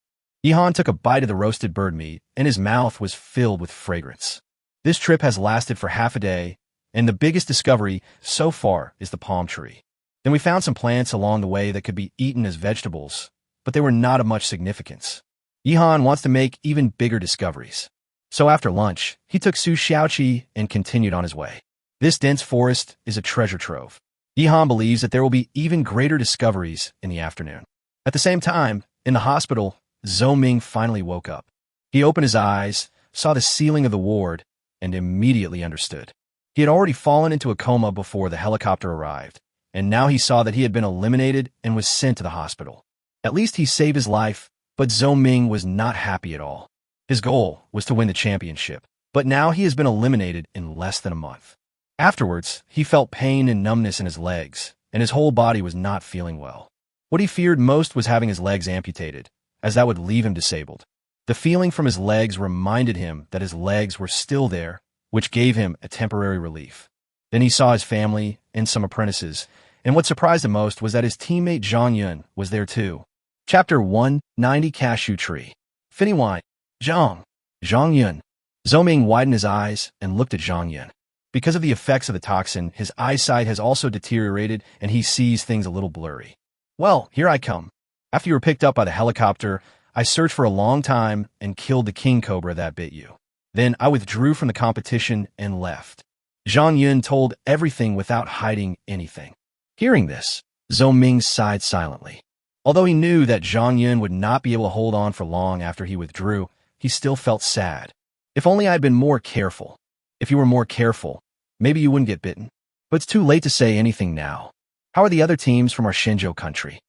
Yihan took a bite of the roasted bird meat, and his mouth was filled with fragrance. This trip has lasted for half a day, and the biggest discovery so far is the palm tree. Then we found some plants along the way that could be eaten as vegetables, but they were not of much significance. Yihan wants to make even bigger discoveries. So after lunch, he took Su Xiaoqi and continued on his way. This dense forest is a treasure trove. Yihan believes that there will be even greater discoveries in the afternoon. At the same time, in the hospital, Zhou Ming finally woke up. He opened his eyes, saw the ceiling of the ward, and immediately understood. He had already fallen into a coma before the helicopter arrived, and now he saw that he had been eliminated and was sent to the hospital. At least he saved his life, but Zhou Ming was not happy at all. His goal was to win the championship, but now he has been eliminated in less than a month. Afterwards, he felt pain and numbness in his legs, and his whole body was not feeling well. What he feared most was having his legs amputated, as that would leave him disabled. The feeling from his legs reminded him that his legs were still there, which gave him a temporary relief. Then he saw his family and some apprentices, and what surprised him most was that his teammate Zhang Yun was there too. Chapter 190 Cashew Tree. Finny wine. Zhang Yun. Zhou Ming widened his eyes and looked at Zhang Yun. Because of the effects of the toxin, his eyesight has also deteriorated and he sees things a little blurry. Well, here I come. After you were picked up by the helicopter, I searched for a long time and killed the king cobra that bit you. Then I withdrew from the competition and left. Zhang Yun told everything without hiding anything. Hearing this, Zhou Ming sighed silently. Although he knew that Zhang Yun would not be able to hold on for long after he withdrew, he still felt sad. If only I had been more careful. If you were more careful, maybe you wouldn't get bitten. But it's too late to say anything now. How are the other teams from our Shinjo country?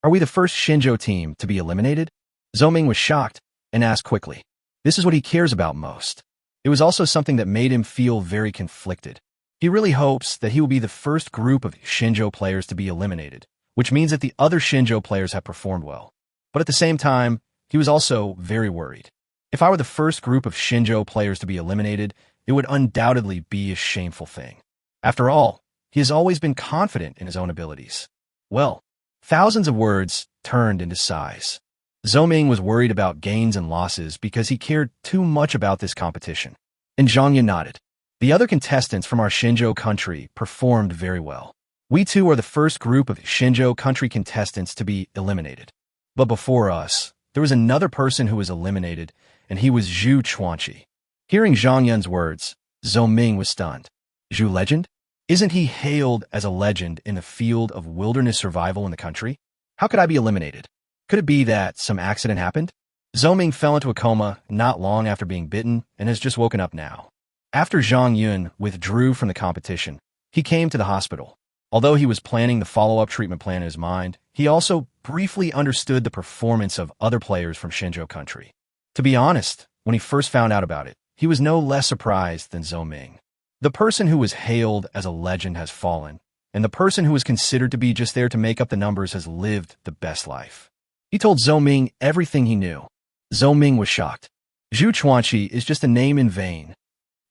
Are we the first Shinjo team to be eliminated? Zhou Ming was shocked and asked quickly. This is what he cares about most. It was also something that made him feel very conflicted. He really hopes that he will be the first group of Shinjo players to be eliminated, which means that the other Shinjo players have performed well. But at the same time, he was also very worried. If I were the first group of Shinjo players to be eliminated, it would undoubtedly be a shameful thing. After all, he has always been confident in his own abilities. Well, thousands of words turned into sighs. Zhou Ming was worried about gains and losses because he cared too much about this competition. And Zhang Yun nodded. The other contestants from our Shinjo country performed very well. We too are the first group of Shinjo country contestants to be eliminated. But before us, there was another person who was eliminated, and he was Zhu Chuanqi. Hearing Zhang Yun's words, Zhou Ming was stunned. Zhu legend? Isn't he hailed as a legend in the field of wilderness survival in the country? How could I be eliminated? Could it be that some accident happened? Zhou Ming fell into a coma not long after being bitten and has just woken up now. After Zhang Yun withdrew from the competition, he came to the hospital. Although he was planning the follow-up treatment plan in his mind, he also briefly understood the performance of other players from Shinjo country. To be honest, when he first found out about it, he was no less surprised than Zhou Ming. The person who was hailed as a legend has fallen, and the person who was considered to be just there to make up the numbers has lived the best life. He told Zhou Ming everything he knew. Zhou Ming was shocked. Zhu Chuanqi is just a name in vain.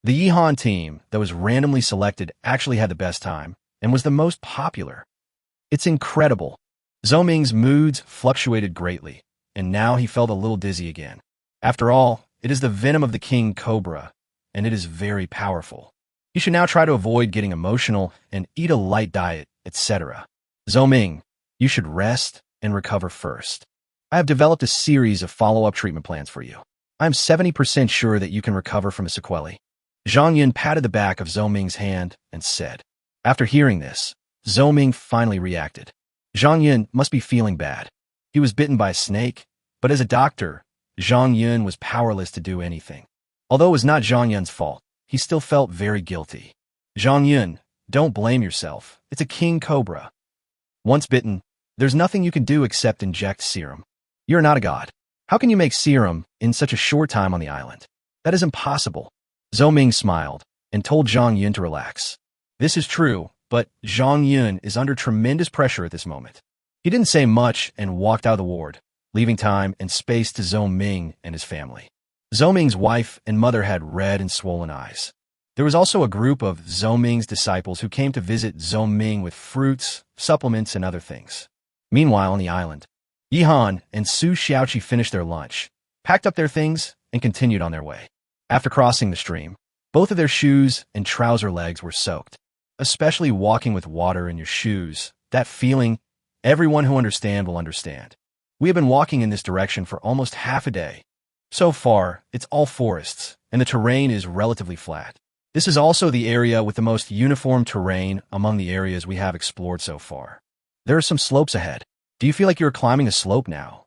The Yihan team that was randomly selected actually had the best time and was the most popular. It's incredible. Zhou Ming's moods fluctuated greatly, and now he felt a little dizzy again. After all, it is the venom of the king cobra, and it is very powerful. He should now try to avoid getting emotional and eat a light diet, etc. Zhou Ming, you should rest and recover first. I have developed a series of follow-up treatment plans for you. I am 70% sure that you can recover from a sequelae. Zhang Yun patted the back of Zhou Ming's hand and said. After hearing this, Zhou Ming finally reacted. Zhang Yun must be feeling bad. He was bitten by a snake, but as a doctor, Zhang Yun was powerless to do anything. Although it was not Zhang Yun's fault, he still felt very guilty. Zhang Yun, don't blame yourself. It's a king cobra. Once bitten, there's nothing you can do except inject serum. You're not a god. How can you make serum in such a short time on the island? That is impossible. Zhou Ming smiled and told Zhang Yun to relax. This is true, but Zhang Yun is under tremendous pressure at this moment. He didn't say much and walked out of the ward, leaving time and space to Zhou Ming and his family. Zhou Ming's wife and mother had red and swollen eyes. There was also a group of Zhou Ming's disciples who came to visit Zhou Ming with fruits, supplements, and other things. Meanwhile, on the island, Yihan and Su Xiaoqi finished their lunch, packed up their things, and continued on their way. After crossing the stream, both of their shoes and trouser legs were soaked. Especially walking with water in your shoes, that feeling, everyone who understands will understand. We have been walking in this direction for almost half a day. So far, it's all forests, and the terrain is relatively flat. This is also the area with the most uniform terrain among the areas we have explored so far. There are some slopes ahead. Do you feel like you're climbing a slope now?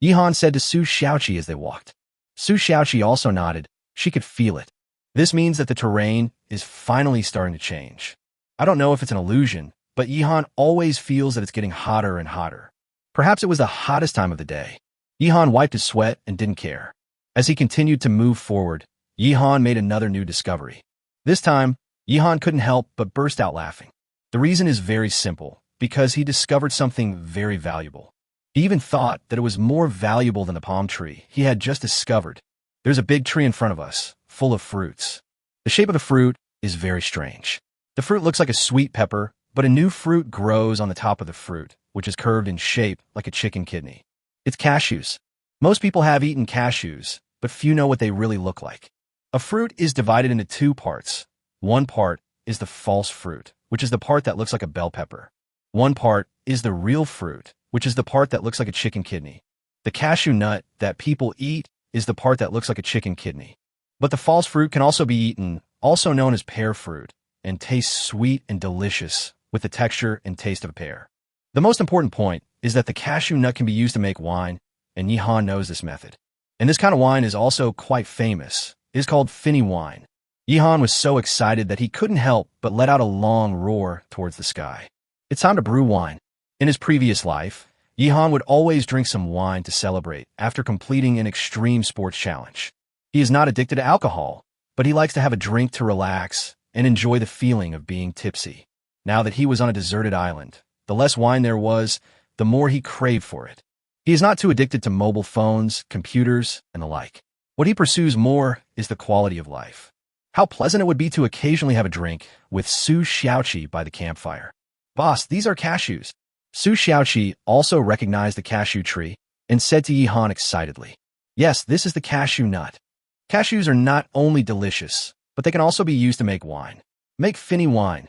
Yihan said to Su Xiaoqi as they walked. Su Xiaoqi also nodded. She could feel it. This means that the terrain is finally starting to change. I don't know if it's an illusion, but Yihan always feels that it's getting hotter and hotter. Perhaps it was the hottest time of the day. Yihan wiped his sweat and didn't care. As he continued to move forward, Yihan made another new discovery. This time, Yihan couldn't help but burst out laughing. The reason is very simple, because he discovered something very valuable. He even thought that it was more valuable than the palm tree he had just discovered. There's a big tree in front of us, full of fruits. The shape of the fruit is very strange. The fruit looks like a sweet pepper, but a new fruit grows on the top of the fruit, which is curved in shape like a chicken kidney. It's cashews. Most people have eaten cashews, but few know what they really look like. A fruit is divided into two parts. One part is the false fruit, which is the part that looks like a bell pepper. One part is the real fruit, which is the part that looks like a chicken kidney. The cashew nut that people eat is the part that looks like a chicken kidney. But the false fruit can also be eaten, also known as pear fruit, and tastes sweet and delicious with the texture and taste of a pear. The most important point is that the cashew nut can be used to make wine, and Yihan knows this method. And this kind of wine is also quite famous. It is called finny wine. Yihan was so excited that he couldn't help but let out a long roar towards the sky. It's time to brew wine. In his previous life, Yihan would always drink some wine to celebrate after completing an extreme sports challenge. He is not addicted to alcohol, but he likes to have a drink to relax and enjoy the feeling of being tipsy. Now that he was on a deserted island, the less wine there was, the more he craved for it. He is not too addicted to mobile phones, computers, and the like. What he pursues more is the quality of life. How pleasant it would be to occasionally have a drink with Su Xiaoqi by the campfire. Boss, these are cashews. Su Xiaoqi also recognized the cashew tree and said to Yihan excitedly, "Yes, this is the cashew nut. Cashews are not only delicious, but they can also be used to make wine. Make finny wine,"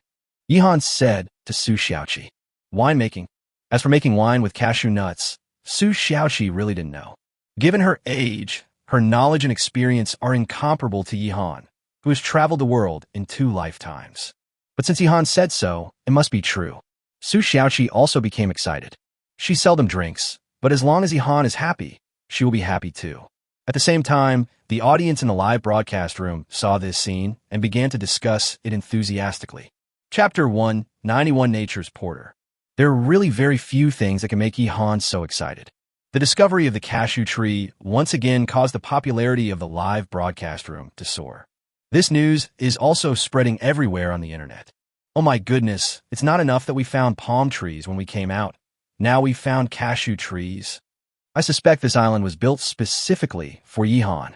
Yihan said to Su Xiaoqi. Winemaking. As for making wine with cashew nuts, Su Xiaoqi really didn't know. Given her age, her knowledge and experience are incomparable to Yihan, who has traveled the world in 2 lifetimes. But since Yihan said so, it must be true. Su Xiaoqi also became excited. She seldom drinks, but as long as Yihan is happy, she will be happy too. At the same time, the audience in the live broadcast room saw this scene and began to discuss it enthusiastically. Chapter 1, 91 Nature's Porter. There are really very few things that can make Yihan so excited. The discovery of the cashew tree once again caused the popularity of the live broadcast room to soar. This news is also spreading everywhere on the internet. Oh my goodness, it's not enough that we found palm trees when we came out. Now we found cashew trees. I suspect this island was built specifically for Yihan.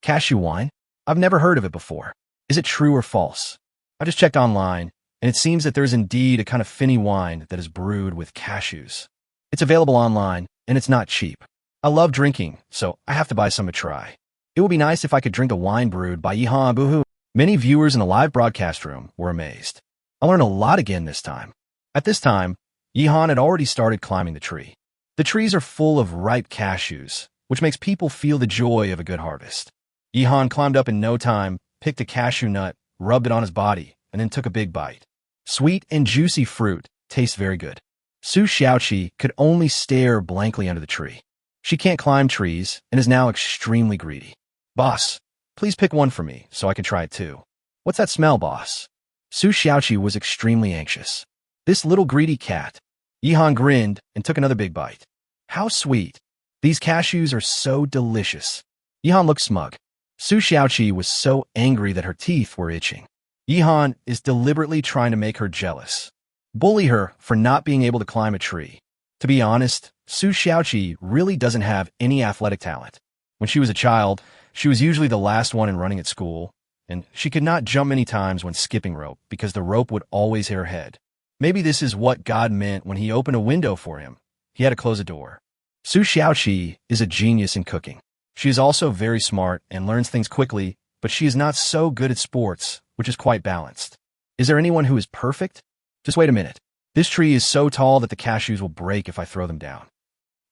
Cashew wine? I've never heard of it before. Is it true or false? I just checked online, and it seems that there's indeed a kind of finny wine that is brewed with cashews. It's available online, and it's not cheap. I love drinking, so I have to buy some to try. It would be nice if I could drink a wine brewed by Yihan Boohoo. Many viewers in the live broadcast room were amazed. I learned a lot again this time. At this time, Yihan had already started climbing the tree. The trees are full of ripe cashews, which makes people feel the joy of a good harvest. Yihan climbed up in no time, picked a cashew nut, rubbed it on his body, and then took a big bite. Sweet and juicy fruit tastes very good. Su Xiaoqi could only stare blankly under the tree. She can't climb trees and is now extremely greedy. "Boss, please pick one for me so I can try it too." "What's that smell, boss?" Su Xiaoqi was extremely anxious. "This little greedy cat." Yihan grinned and took another big bite. "How sweet. These cashews are so delicious." Yihan looked smug. Su Xiaoqi was so angry that her teeth were itching. Yihan is deliberately trying to make her jealous. Bully her for not being able to climb a tree. To be honest, Su Xiaoqi really doesn't have any athletic talent. When she was a child, she was usually the last one in running at school, and she could not jump many times when skipping rope because the rope would always hit her head. Maybe this is what God meant when he opened a window for him. He had to close a door. Su Xiaoqi is a genius in cooking. She is also very smart and learns things quickly, but she is not so good at sports, which is quite balanced. Is there anyone who is perfect? Just wait a minute. This tree is so tall that the cashews will break if I throw them down.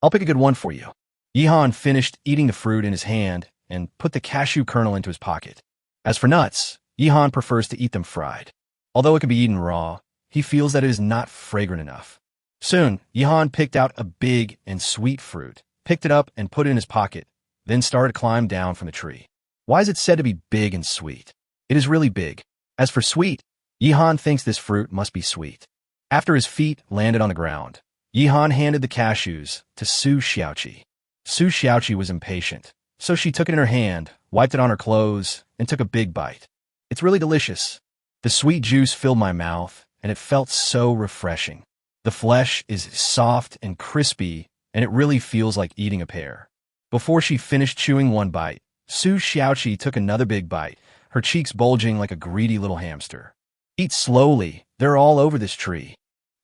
I'll pick a good one for you. Yihan finished eating the fruit in his hand and put the cashew kernel into his pocket. As for nuts, Yihan prefers to eat them fried. Although it can be eaten raw, he feels that it is not fragrant enough. Soon, Yihan picked out a big and sweet fruit, picked it up and put it in his pocket, then started to climb down from the tree. Why is it said to be big and sweet? It is really big. As for sweet, Yihan thinks this fruit must be sweet. After his feet landed on the ground, Yihan handed the cashews to Su Xiaoqi. Su Xiaoqi was impatient, so she took it in her hand, wiped it on her clothes, and took a big bite. It's really delicious. The sweet juice filled my mouth, and it felt so refreshing. The flesh is soft and crispy, and it really feels like eating a pear. Before she finished chewing one bite, Su Xiaoqi took another big bite, her cheeks bulging like a greedy little hamster. "Eat slowly, they're all over this tree."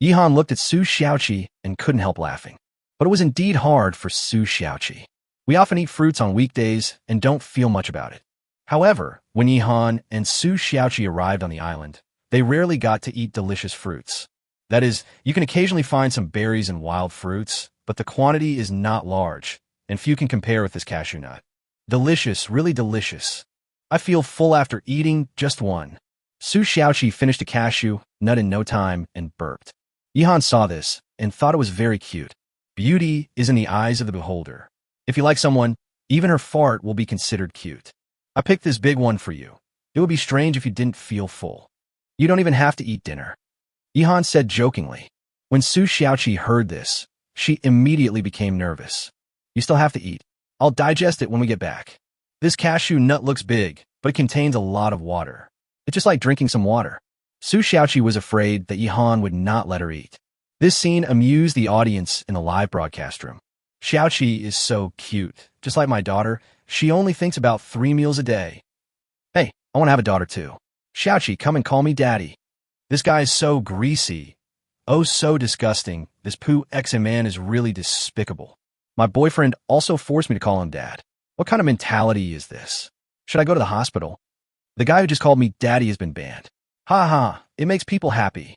Yihan looked at Su Xiaoqi and couldn't help laughing. But it was indeed hard for Su Xiaoqi. We often eat fruits on weekdays and don't feel much about it. However, when Yihan and Su Xiaoqi arrived on the island, they rarely got to eat delicious fruits. That is, you can occasionally find some berries and wild fruits, but the quantity is not large, and few can compare with this cashew nut. Delicious, really delicious. I feel full after eating just one. Su Xiaoqi finished a cashew nut in no time and burped. Yihan saw this and thought it was very cute. Beauty is in the eyes of the beholder. If you like someone, even her fart will be considered cute. I picked this big one for you. It would be strange if you didn't feel full. You don't even have to eat dinner. Yihan said jokingly. When Su Xiaoqi heard this, she immediately became nervous. You still have to eat. I'll digest it when we get back. This cashew nut looks big, but it contains a lot of water. It's just like drinking some water. Su Xiaoqi was afraid that Yihan would not let her eat. This scene amused the audience in the live broadcast room. Xiaoqi is so cute. Just like my daughter, she only thinks about 3 meals a day. Hey, I want to have a daughter too. Xiaoqi, come and call me daddy. This guy is so greasy. Oh, so disgusting. This poo ex-man is really despicable. My boyfriend also forced me to call him dad. What kind of mentality is this? Should I go to the hospital? The guy who just called me daddy has been banned. Ha ha, it makes people happy.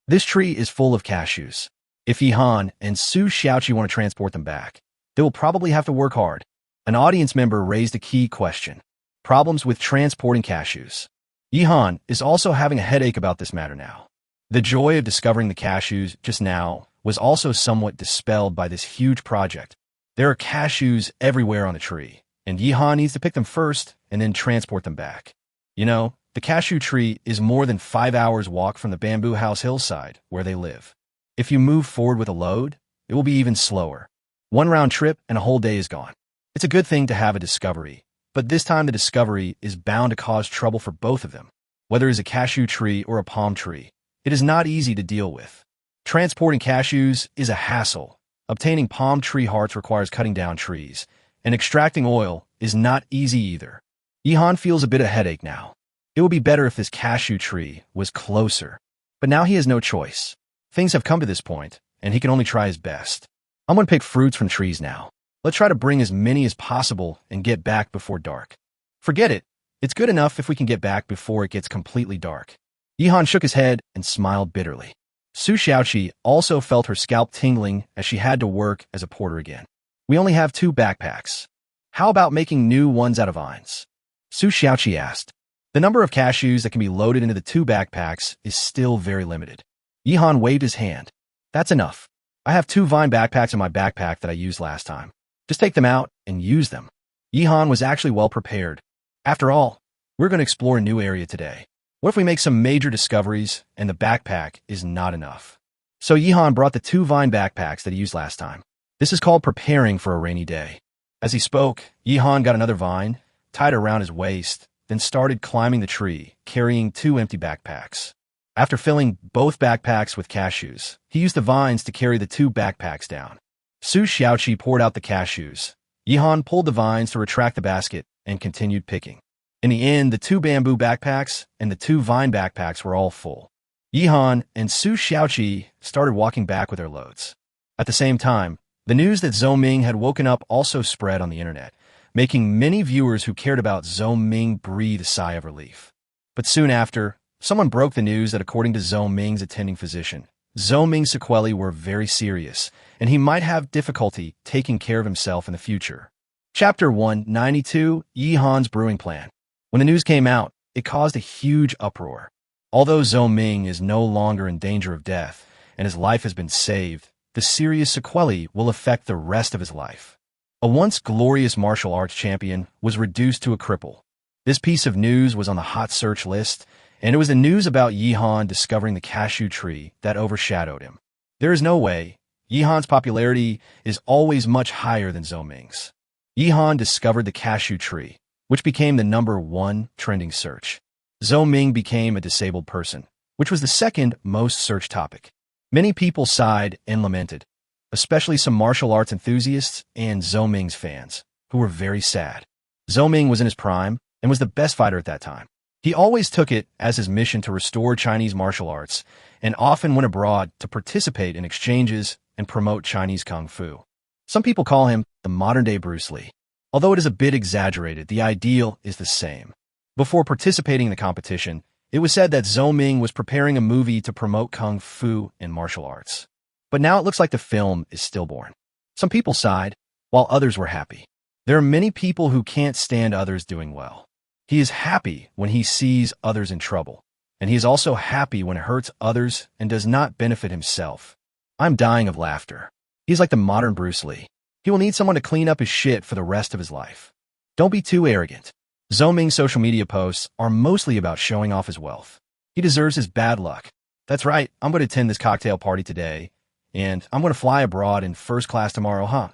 This tree is full of cashews. If Yihan and Su Xiaoqi want to transport them back, they will probably have to work hard. An audience member raised a key question. Problems with transporting cashews. Yihan is also having a headache about this matter now. The joy of discovering the cashews just now was also somewhat dispelled by this huge project. There are cashews everywhere on the tree, and Yihan needs to pick them first and then transport them back. You know, the cashew tree is more than 5 hours walk from the bamboo house hillside where they live. If you move forward with a load, it will be even slower. One round trip and a whole day is gone. It's a good thing to have a discovery, but this time the discovery is bound to cause trouble for both of them. Whether it's a cashew tree or a palm tree, it is not easy to deal with. Transporting cashews is a hassle. Obtaining palm tree hearts requires cutting down trees, and extracting oil is not easy either. Yihan feels a bit of headache now. It would be better if this cashew tree was closer, but now he has no choice. Things have come to this point, and he can only try his best. I'm going to pick fruits from trees now. Let's try to bring as many as possible and get back before dark. Forget it. It's good enough if we can get back before it gets completely dark. Yihan shook his head and smiled bitterly. Su Xiaoqi also felt her scalp tingling as she had to work as a porter again. We only have 2 backpacks. How about making new ones out of vines? Su Xiaoqi asked. The number of cashews that can be loaded into the 2 backpacks is still very limited. Yihan waved his hand. That's enough. I have 2 vine backpacks in my backpack that I used last time. Just take them out and use them. Yihan was actually well prepared. After all, we're going to explore a new area today. What if we make some major discoveries and the backpack is not enough? So Yihan brought the 2 vine backpacks that he used last time. This is called preparing for a rainy day. As he spoke, Yihan got another vine, tied it around his waist, then started climbing the tree, carrying 2 empty backpacks. After filling both backpacks with cashews, he used the vines to carry the 2 backpacks down. Su Xiaoqi poured out the cashews. Yihan pulled the vines to retract the basket and continued picking. In the end, the 2 bamboo backpacks and the 2 vine backpacks were all full. Yihan and Su Xiaoqi started walking back with their loads. At the same time, the news that Zhou Ming had woken up also spread on the internet, making many viewers who cared about Zhou Ming breathe a sigh of relief. But soon after, someone broke the news that according to Zhou Ming's attending physician, Zhou Ming's sequelae were very serious, and he might have difficulty taking care of himself in the future. Chapter 192, Yihan's Brewing Plan. When the news came out, it caused a huge uproar. Although Zhou Ming is no longer in danger of death, and his life has been saved, the serious sequelae will affect the rest of his life. A once glorious martial arts champion was reduced to a cripple. This piece of news was on the hot search list, and it was the news about Yihan discovering the cashew tree that overshadowed him. There is no way. Yihan's popularity is always much higher than Zhou Ming's. Yihan discovered the cashew tree, which became the #1 trending search. Zhou Ming became a disabled person, which was the second most searched topic. Many people sighed and lamented, especially some martial arts enthusiasts and Zhou Ming's fans, who were very sad. Zhou Ming was in his prime and was the best fighter at that time. He always took it as his mission to restore Chinese martial arts and often went abroad to participate in exchanges and and promote Chinese Kung Fu. Some people call him the modern-day Bruce Lee. Although it is a bit exaggerated, the ideal is the same. Before participating in the competition, it was said that Zhou Ming was preparing a movie to promote Kung Fu and martial arts. But now it looks like the film is stillborn. Some people sighed, while others were happy. There are many people who can't stand others doing well. He is happy when he sees others in trouble, and he is also happy when it hurts others and does not benefit himself. I'm dying of laughter. He's like the modern Bruce Lee. He will need someone to clean up his shit for the rest of his life. Don't be too arrogant. Zhou Ming's social media posts are mostly about showing off his wealth. He deserves his bad luck. That's right, I'm going to attend this cocktail party today, and I'm going to fly abroad in first class tomorrow, huh?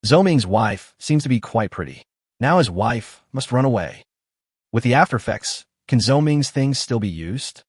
Zhou Ming's wife seems to be quite pretty. Now his wife must run away. With the after effects, can Zhou Ming's things still be used?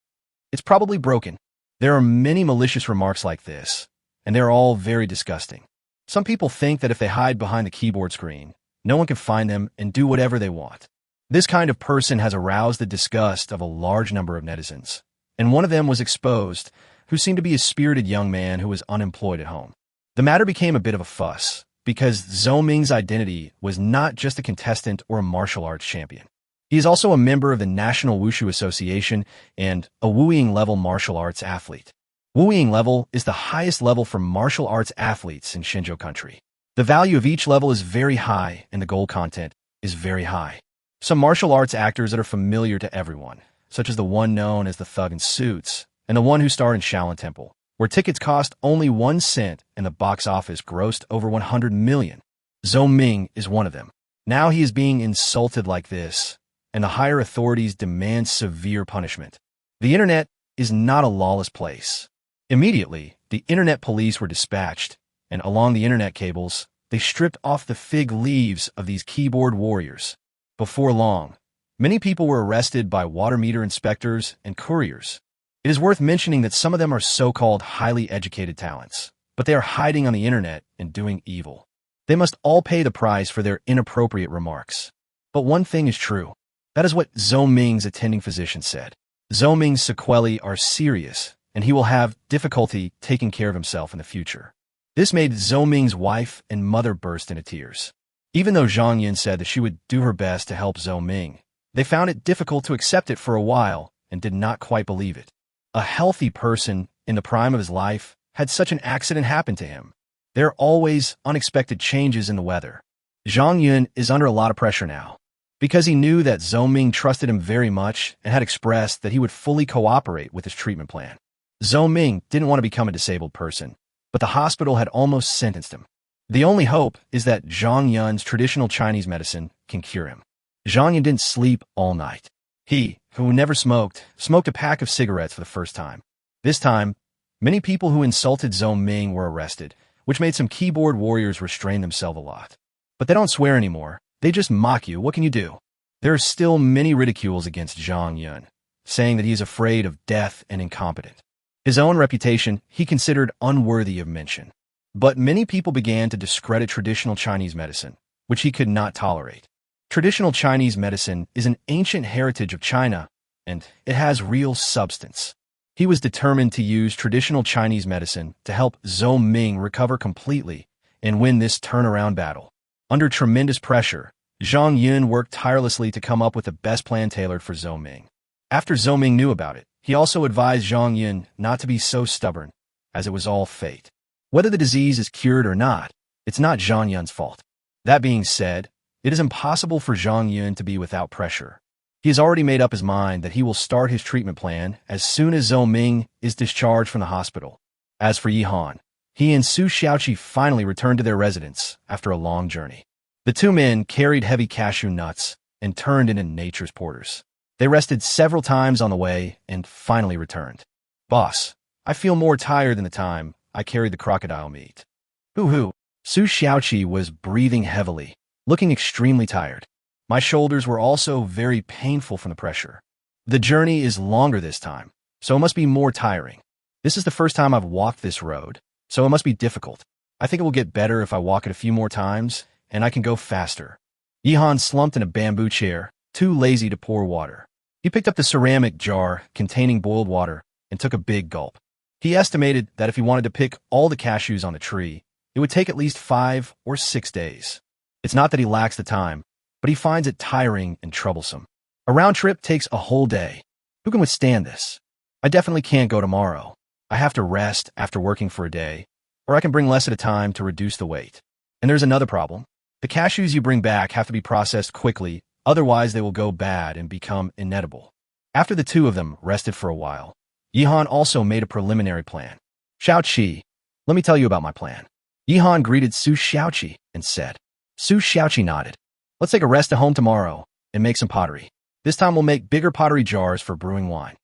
It's probably broken. There are many malicious remarks like this, and they're all very disgusting. Some people think that if they hide behind the keyboard screen, no one can find them and do whatever they want. This kind of person has aroused the disgust of a large number of netizens, and one of them was exposed, who seemed to be a spirited young man who was unemployed at home. The matter became a bit of a fuss, because Zhou Ming's identity was not just a contestant or a martial arts champion. He is also a member of the National Wushu Association and a Wuying level martial arts athlete. Wuying level is the highest level for martial arts athletes in Shenzhou country. The value of each level is very high, and the gold content is very high. Some martial arts actors that are familiar to everyone, such as the one known as the Thug in Suits, and the one who starred in Shaolin Temple, where tickets cost only 1 cent and the box office grossed over 100 million. Zhou Ming is one of them. Now he is being insulted like this, and the higher authorities demand severe punishment. The internet is not a lawless place. Immediately, the internet police were dispatched, and along the internet cables, they stripped off the fig leaves of these keyboard warriors. Before long, many people were arrested by water meter inspectors and couriers. It is worth mentioning that some of them are so-called highly educated talents, but they are hiding on the internet and doing evil. They must all pay the price for their inappropriate remarks. But one thing is true. That is what Zhou Ming's attending physician said. Zhou Ming's sequelae are serious, and he will have difficulty taking care of himself in the future. This made Zhou Ming's wife and mother burst into tears. Even though Zhang Yun said that she would do her best to help Zhou Ming, they found it difficult to accept it for a while and did not quite believe it. A healthy person in the prime of his life had such an accident happen to him. There are always unexpected changes in the weather. Zhang Yun is under a lot of pressure now, because he knew that Zhou Ming trusted him very much and had expressed that he would fully cooperate with his treatment plan. Zhou Ming didn't want to become a disabled person, but the hospital had almost sentenced him. The only hope is that Zhang Yun's traditional Chinese medicine can cure him. Zhang Yun didn't sleep all night. He, who never smoked a pack of cigarettes for the first time. This time, many people who insulted Zhou Ming were arrested, which made some keyboard warriors restrain themselves a lot. But they don't swear anymore. They just mock you. What can you do? There are still many ridicules against Zhang Yun, saying that he is afraid of death and incompetent. His own reputation he considered unworthy of mention. But many people began to discredit traditional Chinese medicine, which he could not tolerate. Traditional Chinese medicine is an ancient heritage of China, and it has real substance. He was determined to use traditional Chinese medicine to help Zhou Ming recover completely and win this turnaround battle. Under tremendous pressure, Zhang Yun worked tirelessly to come up with the best plan tailored for Zhou Ming. After Zhou Ming knew about it, he also advised Zhang Yun not to be so stubborn, as it was all fate. Whether the disease is cured or not, it's not Zhang Yun's fault. That being said, it is impossible for Zhang Yun to be without pressure. He has already made up his mind that he will start his treatment plan as soon as Zhou Ming is discharged from the hospital. As for Yi Han, he and Su Xiaoqi finally returned to their residence after a long journey. The two men carried heavy cashew nuts and turned into nature's porters. They rested several times on the way and finally returned. Boss, I feel more tired than the time I carried the crocodile meat. Hoo-hoo. Su Xiaoqi was breathing heavily, looking extremely tired. My shoulders were also very painful from the pressure. The journey is longer this time, so it must be more tiring. This is the first time I've walked this road, so it must be difficult. I think it will get better if I walk it a few more times, and I can go faster. Yi Han slumped in a bamboo chair, too lazy to pour water. He picked up the ceramic jar containing boiled water and took a big gulp. He estimated that if he wanted to pick all the cashews on the tree, it would take at least 5 or 6 days. It's not that he lacks the time, but he finds it tiring and troublesome. A round trip takes a whole day. Who can withstand this? I definitely can't go tomorrow. I have to rest after working for a day, or I can bring less at a time to reduce the weight. And there's another problem. The cashews you bring back have to be processed quickly, otherwise they will go bad and become inedible. After the two of them rested for a while, Yihan also made a preliminary plan. Xiaoqi, let me tell you about my plan. Yihan greeted Su Xiaoqi and said. Su Xiaoqi nodded. Let's take a rest at home tomorrow and make some pottery. This time we'll make bigger pottery jars for brewing wine.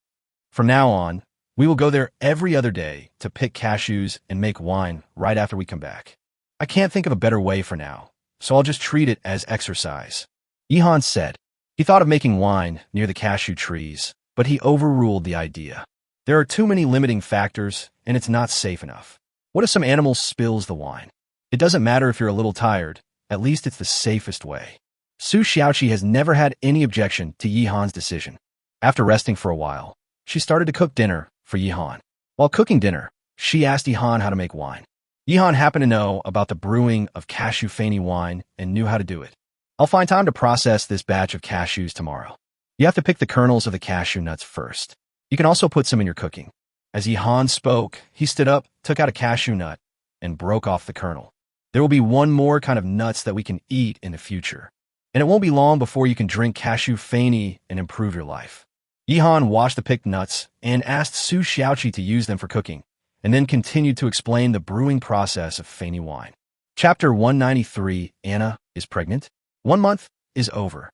From now on, we will go there every other day to pick cashews and make wine right after we come back. I can't think of a better way for now, so I'll just treat it as exercise. Yihan said. He thought of making wine near the cashew trees, but he overruled the idea. There are too many limiting factors, and it's not safe enough. What if some animal spills the wine? It doesn't matter if you're a little tired, at least it's the safest way. Su Xiaoqi has never had any objection to Yihan's decision. After resting for a while, she started to cook dinner for Yihan. While cooking dinner, she asked Yihan how to make wine. Yihan happened to know about the brewing of cashew feni wine and knew how to do it. I'll find time to process this batch of cashews tomorrow. You have to pick the kernels of the cashew nuts first. You can also put some in your cooking. As Yihan spoke, he stood up, took out a cashew nut, and broke off the kernel. There will be one more kind of nuts that we can eat in the future. And it won't be long before you can drink cashew feni and improve your life. Yihan washed the picked nuts and asked Su Xiaoqi to use them for cooking, and then continued to explain the brewing process of feni wine. Chapter 193, Anna is pregnant. 1 month is over.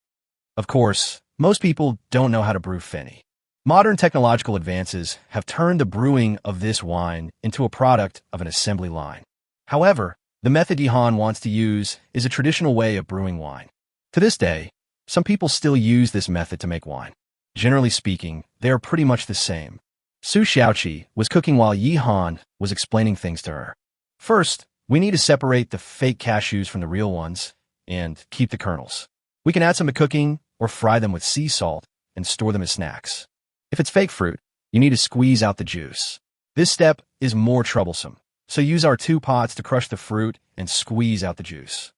Of course, most people don't know how to brew feni. Modern technological advances have turned the brewing of this wine into a product of an assembly line. However, the method Yihan wants to use is a traditional way of brewing wine. To this day, some people still use this method to make wine. Generally speaking, they are pretty much the same. Su Xiaoqi was cooking while Yihan was explaining things to her. First, we need to separate the fake cashews from the real ones and keep the kernels. We can add some to cooking or fry them with sea salt and store them as snacks. If it's fake fruit, you need to squeeze out the juice. This step is more troublesome, so use our 2 pots to crush the fruit and squeeze out the juice.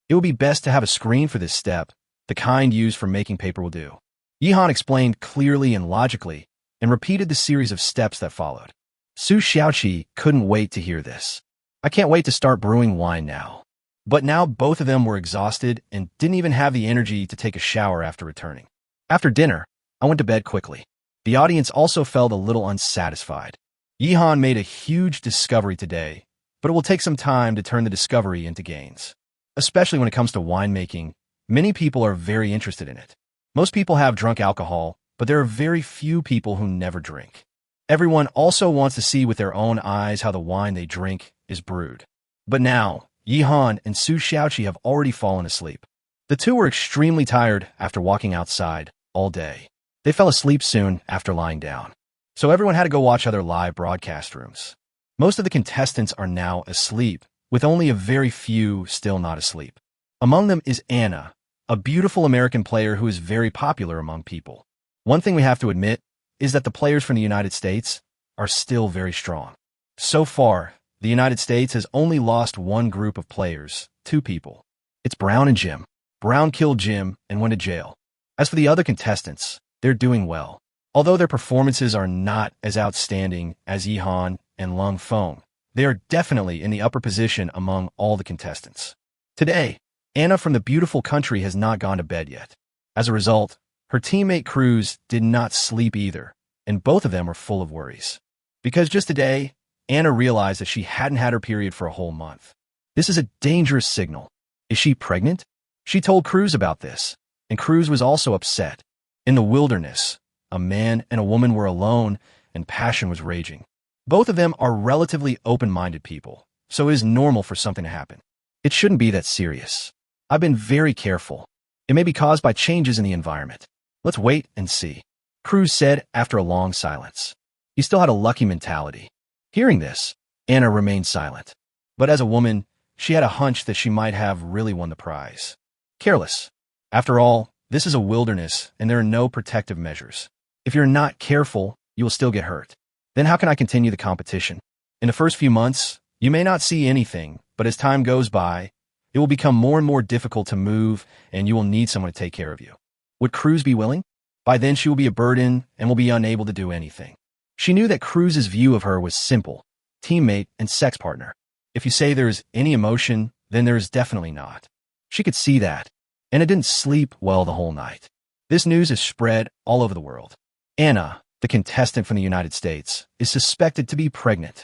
It will be best to have a screen for this step. The kind used for making paper will do. Yihan explained clearly and logically and repeated the series of steps that followed. Su Xiaoqi couldn't wait to hear this. I can't wait to start brewing wine now. But now both of them were exhausted and didn't even have the energy to take a shower after returning. After dinner, I went to bed quickly. The audience also felt a little unsatisfied. Yihan made a huge discovery today, but it will take some time to turn the discovery into gains. Especially when it comes to winemaking, many people are very interested in it. Most people have drunk alcohol, but there are very few people who never drink. Everyone also wants to see with their own eyes how the wine they drink is brewed. But now, Yihan and Su Xiaoqi have already fallen asleep. The two were extremely tired after walking outside all day. They fell asleep soon after lying down. So everyone had to go watch other live broadcast rooms. Most of the contestants are now asleep, with only a very few still not asleep. Among them is Anna, a beautiful American player who is very popular among people. One thing we have to admit is that the players from the United States are still very strong. So far, the United States has only lost one group of players, 2 people. It's Brown and Jim. Brown killed Jim and went to jail. As for the other contestants, they're doing well. Although their performances are not as outstanding as Yihan and Lung Feng, they are definitely in the upper position among all the contestants. Today, Anna from the beautiful country has not gone to bed yet. As a result, her teammate Cruz did not sleep either, and both of them were full of worries. Because just today, Anna realized that she hadn't had her period for a whole month. This is a dangerous signal. Is she pregnant? She told Cruz about this, and Cruz was also upset. In the wilderness, a man and a woman were alone, and passion was raging. Both of them are relatively open-minded people, so it is normal for something to happen. It shouldn't be that serious. I've been very careful. It may be caused by changes in the environment. Let's wait and see, Cruz said after a long silence. He still had a lucky mentality. Hearing this, Anna remained silent. But as a woman, she had a hunch that she might have really won the prize. Careless. After all, this is a wilderness and there are no protective measures. If you're not careful, you will still get hurt. then how can I continue the competition? In the first few months, you may not see anything, but as time goes by, it will become more and more difficult to move, and you will need someone to take care of you. Would Cruz be willing? By then, she will be a burden and will be unable to do anything. She knew that Cruz's view of her was simple: teammate and sex partner. If you say there is any emotion, then there is definitely not. She could see that, and it didn't sleep well the whole night. This news is spread all over the world. Anna, the contestant from the United States, is suspected to be pregnant.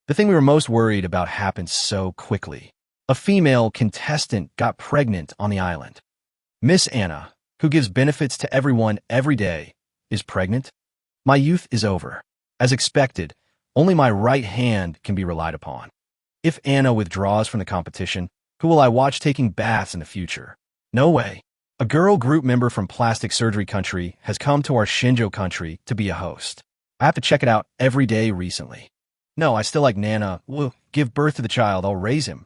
The thing we were most worried about happened so quickly. A female contestant got pregnant on the island. Miss Anna, who gives benefits to everyone every day, is pregnant. My youth is over. As expected, only my right hand can be relied upon. If Anna withdraws from the competition, who will I watch taking baths in the future? No way. A girl group member from plastic surgery country has come to our Shinjo country to be a host. I have to check it out every day recently. No, I still like Nana. Will give birth to the child, I'll raise him.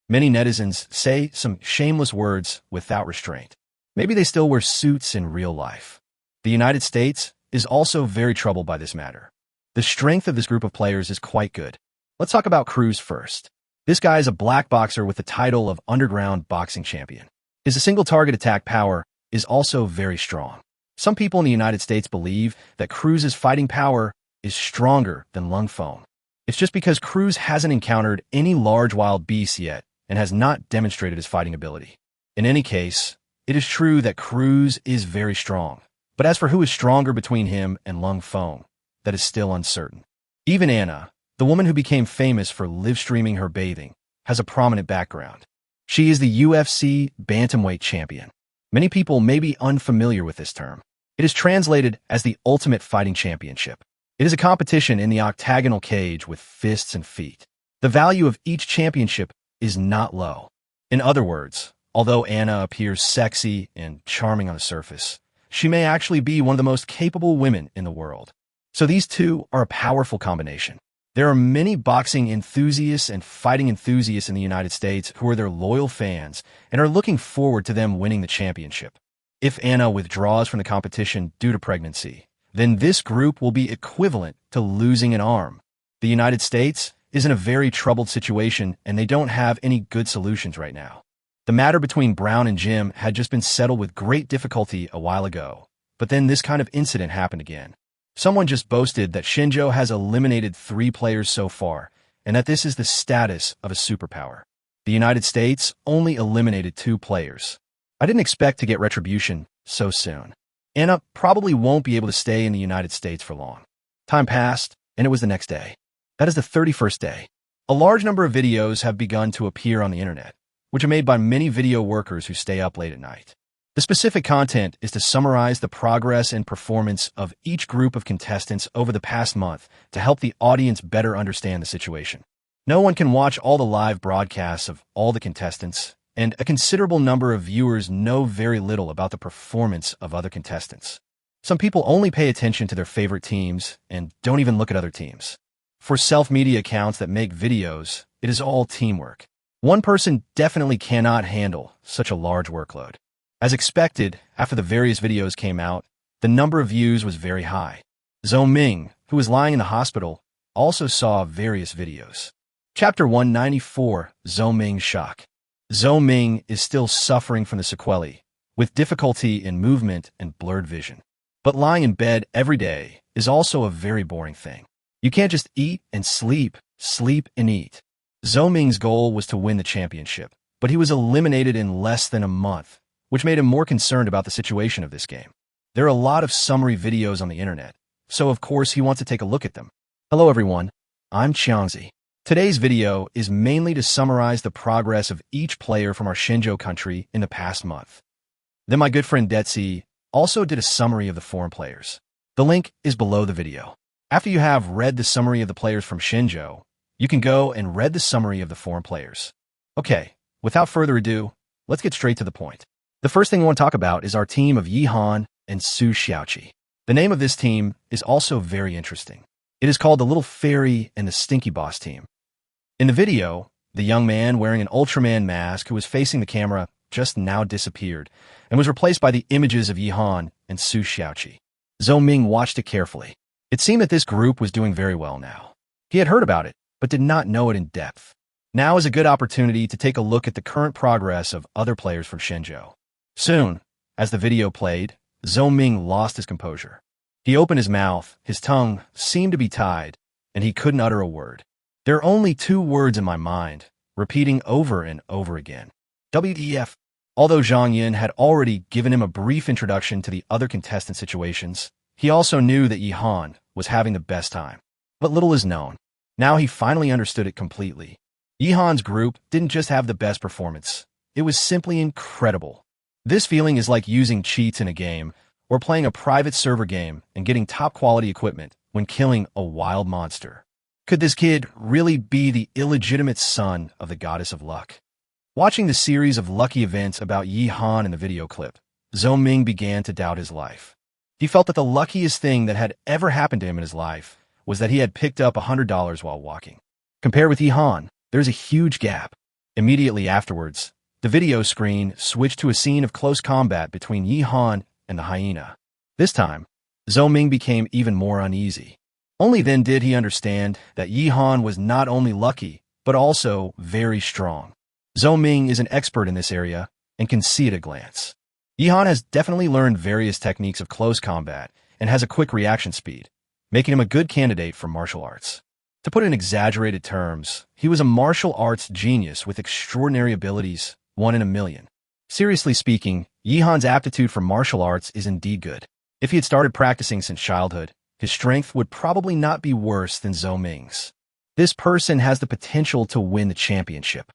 Many netizens say some shameless words without restraint. Maybe they still wear suits in real life. The United States is also very troubled by this matter. The strength of this group of players is quite good. Let's talk about Cruz first. This guy is a black boxer with the title of underground boxing champion. His single target attack power is also very strong. Some people in the United States believe that Cruz's fighting power is stronger than Lung Feng. It's just because Cruz hasn't encountered any large wild beasts yet and has not demonstrated his fighting ability. In any case, it is true that Cruz is very strong. But as for who is stronger between him and Lung Feng, that is still uncertain. Even Anna, the woman who became famous for live-streaming her bathing, has a prominent background. She is the UFC bantamweight champion. Many people may be unfamiliar with this term. It is translated as the Ultimate Fighting Championship. It is a competition in the octagonal cage with fists and feet. The value of each championship is not low. In other words, although Anna appears sexy and charming on the surface, she may actually be one of the most capable women in the world. So these two are a powerful combination. There are many boxing enthusiasts and fighting enthusiasts in the United States who are their loyal fans and are looking forward to them winning the championship. If Anna withdraws from the competition due to pregnancy, then this group will be equivalent to losing an arm. The United States is in a very troubled situation and they don't have any good solutions right now. The matter between Brown and Jim had just been settled with great difficulty a while ago, but then this kind of incident happened again. Someone just boasted that Shinjo has eliminated 3 players so far, and that this is the status of a superpower. The United States only eliminated 2 players. I didn't expect to get retribution so soon. Anna probably won't be able to stay in the United States for long. Time passed, and it was the next day. That is the 31st day. A large number of videos have begun to appear on the internet, which are made by many video workers who stay up late at night. The specific content is to summarize the progress and performance of each group of contestants over the past month to help the audience better understand the situation. No one can watch all the live broadcasts of all the contestants, and a considerable number of viewers know very little about the performance of other contestants. Some people only pay attention to their favorite teams and don't even look at other teams. For self-media accounts that make videos, it is all teamwork. One person definitely cannot handle such a large workload. As expected, after the various videos came out, the number of views was very high. Zhou Ming, who was lying in the hospital, also saw various videos. Chapter 194, Zhou Ming's Shock. Zhou Ming is still suffering from the sequelae, with difficulty in movement and blurred vision. But lying in bed every day is also a very boring thing. You can't just eat and sleep and eat. Zhou Ming's goal was to win the championship, but he was eliminated in less than a month, which made him more concerned about the situation of this game. There are a lot of summary videos on the internet, so of course he wants to take a look at them. Hello everyone, I'm Xiangzi. Today's video is mainly to summarize the progress of each player from our Shinjo country in the past month. Then my good friend Detsi also did a summary of the foreign players. The link is below the video. After you have read the summary of the players from Shinjo, you can go and read the summary of the foreign players. Okay, without further ado, let's get straight to the point. The first thing I want to talk about is our team of Yi Han and Su Xiaoqi. The name of this team is also very interesting. It is called the Little Fairy and the Stinky Boss team. In the video, the young man wearing an Ultraman mask who was facing the camera just now disappeared and was replaced by the images of Yi Han and Su Xiaoqi. Zhou Ming watched it carefully. It seemed that this group was doing very well now. He had heard about it, but did not know it in depth. Now is a good opportunity to take a look at the current progress of other players from Shenzhou. Soon, as the video played, Zhou Ming lost his composure. He opened his mouth, his tongue seemed to be tied, and he couldn't utter a word. There are only two words in my mind, repeating over and over again. WTF. Although Zhang Yin had already given him a brief introduction to the other contestant situations, he also knew that Yi Han was having the best time. But little is known. Now he finally understood it completely. Yi Han's group didn't just have the best performance. It was simply incredible. This feeling is like using cheats in a game, or playing a private server game and getting top-quality equipment when killing a wild monster. Could this kid really be the illegitimate son of the goddess of luck? Watching the series of lucky events about Yi Han in the video clip, Zhou Ming began to doubt his life. He felt that the luckiest thing that had ever happened to him in his life was that he had picked up $100 while walking. Compared with Yi Han, there's a huge gap. Immediately afterwards, the video screen switched to a scene of close combat between Yi Han and the hyena. This time, Zhou Ming became even more uneasy. Only then did he understand that Yi Han was not only lucky, but also very strong. Zhou Ming is an expert in this area and can see at a glance. Yi Han has definitely learned various techniques of close combat and has a quick reaction speed, making him a good candidate for martial arts. To put it in exaggerated terms, he was a martial arts genius with extraordinary abilities, 1 in a million. Seriously speaking, Yi Han's aptitude for martial arts is indeed good. If he had started practicing since childhood, his strength would probably not be worse than Zhou Ming's. This person has the potential to win the championship.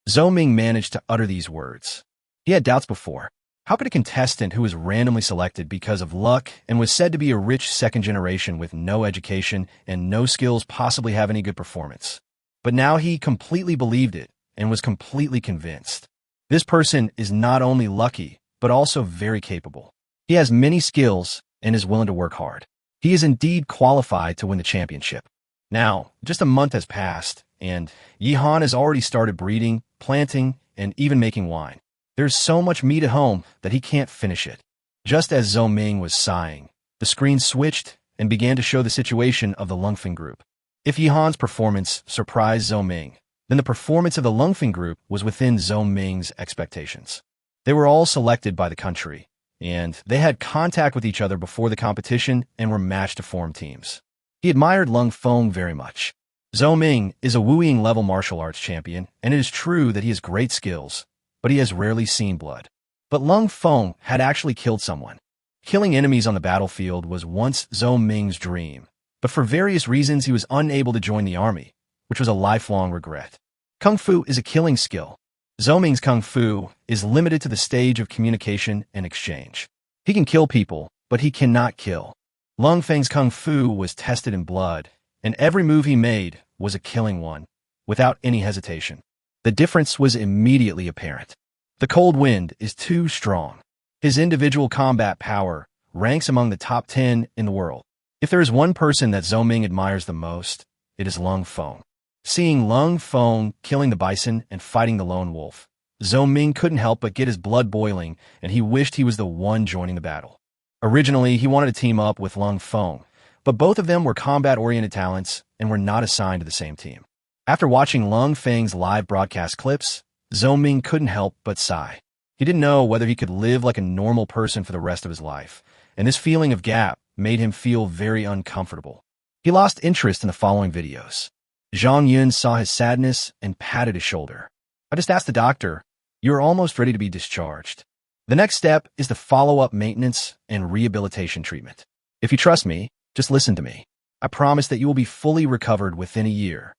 Zhou Ming managed to utter these words. He had doubts before. How could a contestant who was randomly selected because of luck and was said to be a rich second generation with no education and no skills possibly have any good performance? But now he completely believed it and was completely convinced. This person is not only lucky, but also very capable. He has many skills and is willing to work hard. He is indeed qualified to win the championship. Now, just a month has passed, and Yi Han has already started breeding, planting, and even making wine. There's so much meat at home that he can't finish it. Just as Zhou Ming was sighing, the screen switched and began to show the situation of the Lungfeng group. If Yi Han's performance surprised Zhou Ming, then the performance of the Lungfeng group was within Zhou Ming's expectations. They were all selected by the country, and they had contact with each other before the competition and were matched to form teams. He admired Lung Feng very much. Zhou Ming is a Wu-Ying-level martial arts champion, and it is true that he has great skills, but he has rarely seen blood. But Lung Feng had actually killed someone. Killing enemies on the battlefield was once Zhou Ming's dream, but for various reasons he was unable to join the army, which was a lifelong regret. Kung Fu is a killing skill. Zhou Ming's Kung Fu is limited to the stage of communication and exchange. He can kill people, but he cannot kill. Lung Feng's Kung Fu was tested in blood, and every move he made was a killing one, without any hesitation. The difference was immediately apparent. The cold wind is too strong. His individual combat power ranks among the top 10 in the world. If there is one person that Zhou Ming admires the most, it is Lung Feng. Seeing Lung Feng killing the bison and fighting the lone wolf, Zhou Ming couldn't help but get his blood boiling, and he wished he was the one joining the battle. Originally, he wanted to team up with Lung Feng, but both of them were combat-oriented talents and were not assigned to the same team. After watching Lung Feng's live broadcast clips, Zhou Ming couldn't help but sigh. He didn't know whether he could live like a normal person for the rest of his life, and this feeling of gap made him feel very uncomfortable. He lost interest in the following videos. Zhang Yun saw his sadness and patted his shoulder. I just asked the doctor, "You're almost ready to be discharged." The next step is the follow-up maintenance and rehabilitation treatment. If you trust me, just listen to me. I promise that you will be fully recovered within a year.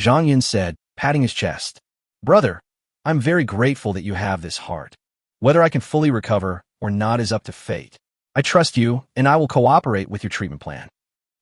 Zhang Yun said, patting his chest. Brother, I'm very grateful that you have this heart. Whether I can fully recover or not is up to fate. I trust you, and I will cooperate with your treatment plan.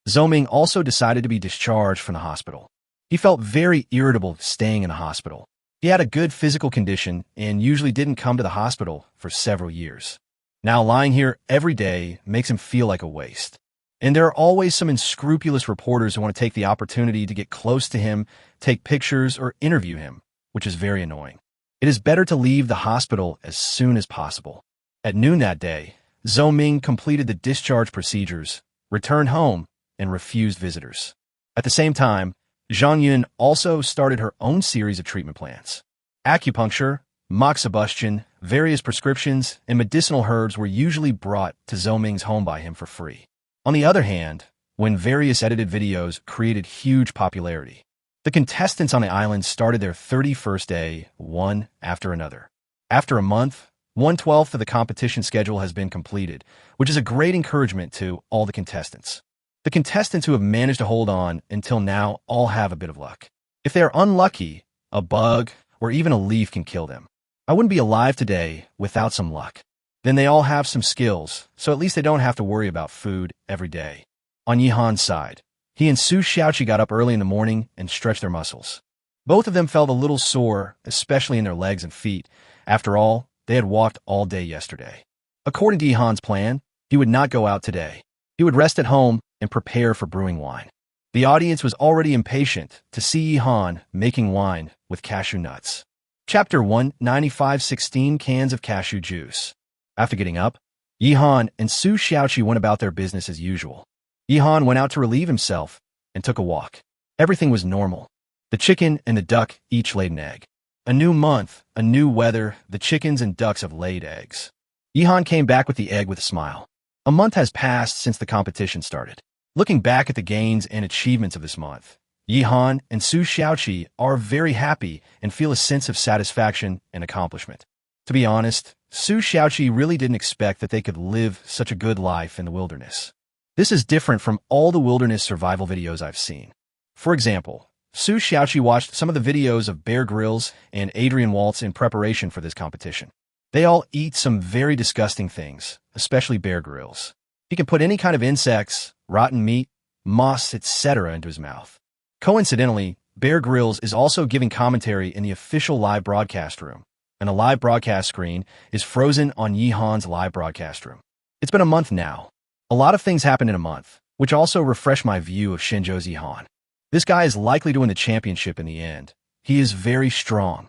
Zhou Ming also decided to be discharged from the hospital. He felt very irritable staying in the hospital. He had a good physical condition and usually didn't come to the hospital for several years. Now lying here every day makes him feel like a waste. And there are always some unscrupulous reporters who want to take the opportunity to get close to him, take pictures, or interview him, which is very annoying. It is better to leave the hospital as soon as possible. At noon that day, Zhou Ming completed the discharge procedures, returned home, and refused visitors. At the same time, Zhang Yun also started her own series of treatment plans. Acupuncture, moxibustion, various prescriptions, and medicinal herbs were usually brought to Zhou Ming's home by him for free. On the other hand, when various edited videos created huge popularity, the contestants on the island started their 31st day, one after another. After a month, 1/12 of the competition schedule has been completed, which is a great encouragement to all the contestants. The contestants who have managed to hold on until now all have a bit of luck. If they are unlucky, a bug or even a leaf can kill them. I wouldn't be alive today without some luck. Then they all have some skills, so at least they don't have to worry about food every day. On Yihan's side, he and Su Xiaoqi got up early in the morning and stretched their muscles. Both of them felt a little sore, especially in their legs and feet. After all, they had walked all day yesterday. According to Yihan's plan, he would not go out today. He would rest at home and prepare for brewing wine. The audience was already impatient to see Yihan making wine with cashew nuts. Chapter 1, 9516 cans of cashew juice. After getting up, Yihan and Su Xiaoqi went about their business as usual. Yihan went out to relieve himself and took a walk. Everything was normal. The chicken and the duck each laid an egg. A new month, a new weather, the chickens and ducks have laid eggs. Yihan came back with the egg with a smile. A month has passed since the competition started. Looking back at the gains and achievements of this month, Yihan and Su Xiaoqi are very happy and feel a sense of satisfaction and accomplishment. To be honest, Su Xiaoqi really didn't expect that they could live such a good life in the wilderness. This is different from all the wilderness survival videos I've seen. For example, Su Xiaoqi watched some of the videos of Bear Grylls and Adrian Waltz in preparation for this competition. They all eat some very disgusting things, especially Bear Grylls. He can put any kind of insects, rotten meat, moss, etc. into his mouth. Coincidentally, Bear Grylls is also giving commentary in the official live broadcast room, and a live broadcast screen is frozen on Yihan's live broadcast room. It's been a month now. A lot of things happened in a month, which also refreshed my view of Shenzhou's Yihan. This guy is likely to win the championship in the end. He is very strong.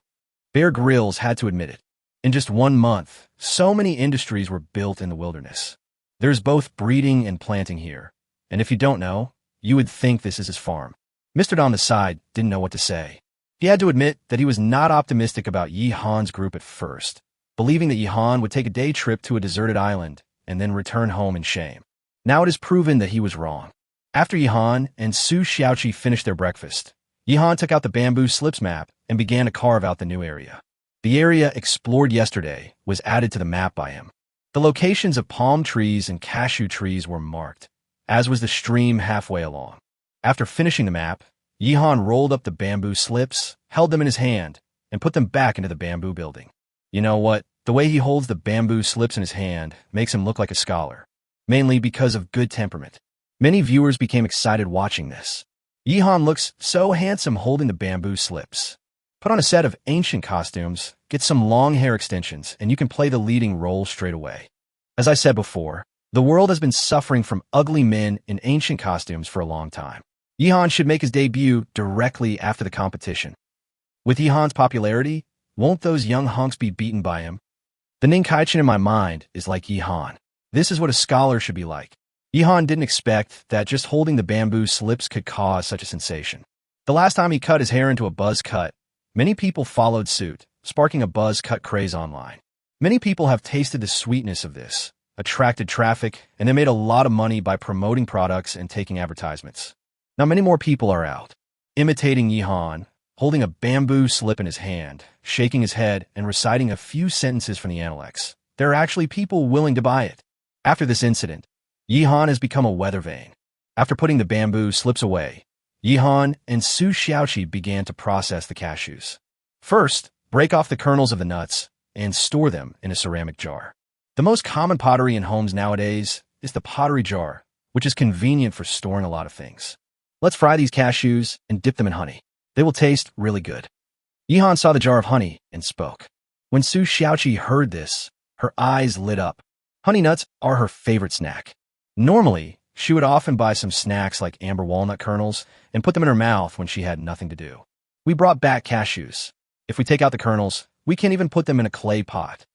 Bear Grylls had to admit it. In just 1 month, so many industries were built in the wilderness. There's both breeding and planting here, and if you don't know, you would think this is his farm. Mr. on the side didn't know what to say. He had to admit that he was not optimistic about Yihan's group at first, believing that Yihan would take a day trip to a deserted island and then return home in shame. Now it is proven that he was wrong. After Yihan and Su Xiaoqi finished their breakfast, Yihan took out the bamboo slips map and began to carve out the new area. The area explored yesterday was added to the map by him. The locations of palm trees and cashew trees were marked, as was the stream halfway along. After finishing the map, Yihan rolled up the bamboo slips, held them in his hand, and put them back into the bamboo building. You know what? The way he holds the bamboo slips in his hand makes him look like a scholar, mainly because of good temperament. Many viewers became excited watching this. Yihan looks so handsome holding the bamboo slips. Put on a set of ancient costumes, get some long hair extensions, and you can play the leading role straight away. As I said before, the world has been suffering from ugly men in ancient costumes for a long time. Yihan should make his debut directly after the competition. With Yihan's popularity, won't those young hunks be beaten by him? The Ninkaichin in my mind is like Yihan. This is what a scholar should be like. Yihan didn't expect that just holding the bamboo slips could cause such a sensation. The last time he cut his hair into a buzz cut, many people followed suit, sparking a buzz cut craze online. Many people have tasted the sweetness of this, attracted traffic, and they made a lot of money by promoting products and taking advertisements. Now many more people are out, imitating Yihan, holding a bamboo slip in his hand, shaking his head, and reciting a few sentences from the Analects. There are actually people willing to buy it. After this incident, Yihan has become a weather vane. After putting the bamboo slips away, Yihan and Su Xiaoqi began to process the cashews. First, break off the kernels of the nuts and store them in a ceramic jar. The most common pottery in homes nowadays is the pottery jar, which is convenient for storing a lot of things. Let's fry these cashews and dip them in honey. They will taste really good. Yihan saw the jar of honey and spoke. When Su Xiaoqi heard this, her eyes lit up. Honey nuts are her favorite snack. Normally, she would often buy some snacks like amber walnut kernels and put them in her mouth when she had nothing to do. We brought back cashews. If we take out the kernels, we can even put them in a clay pot.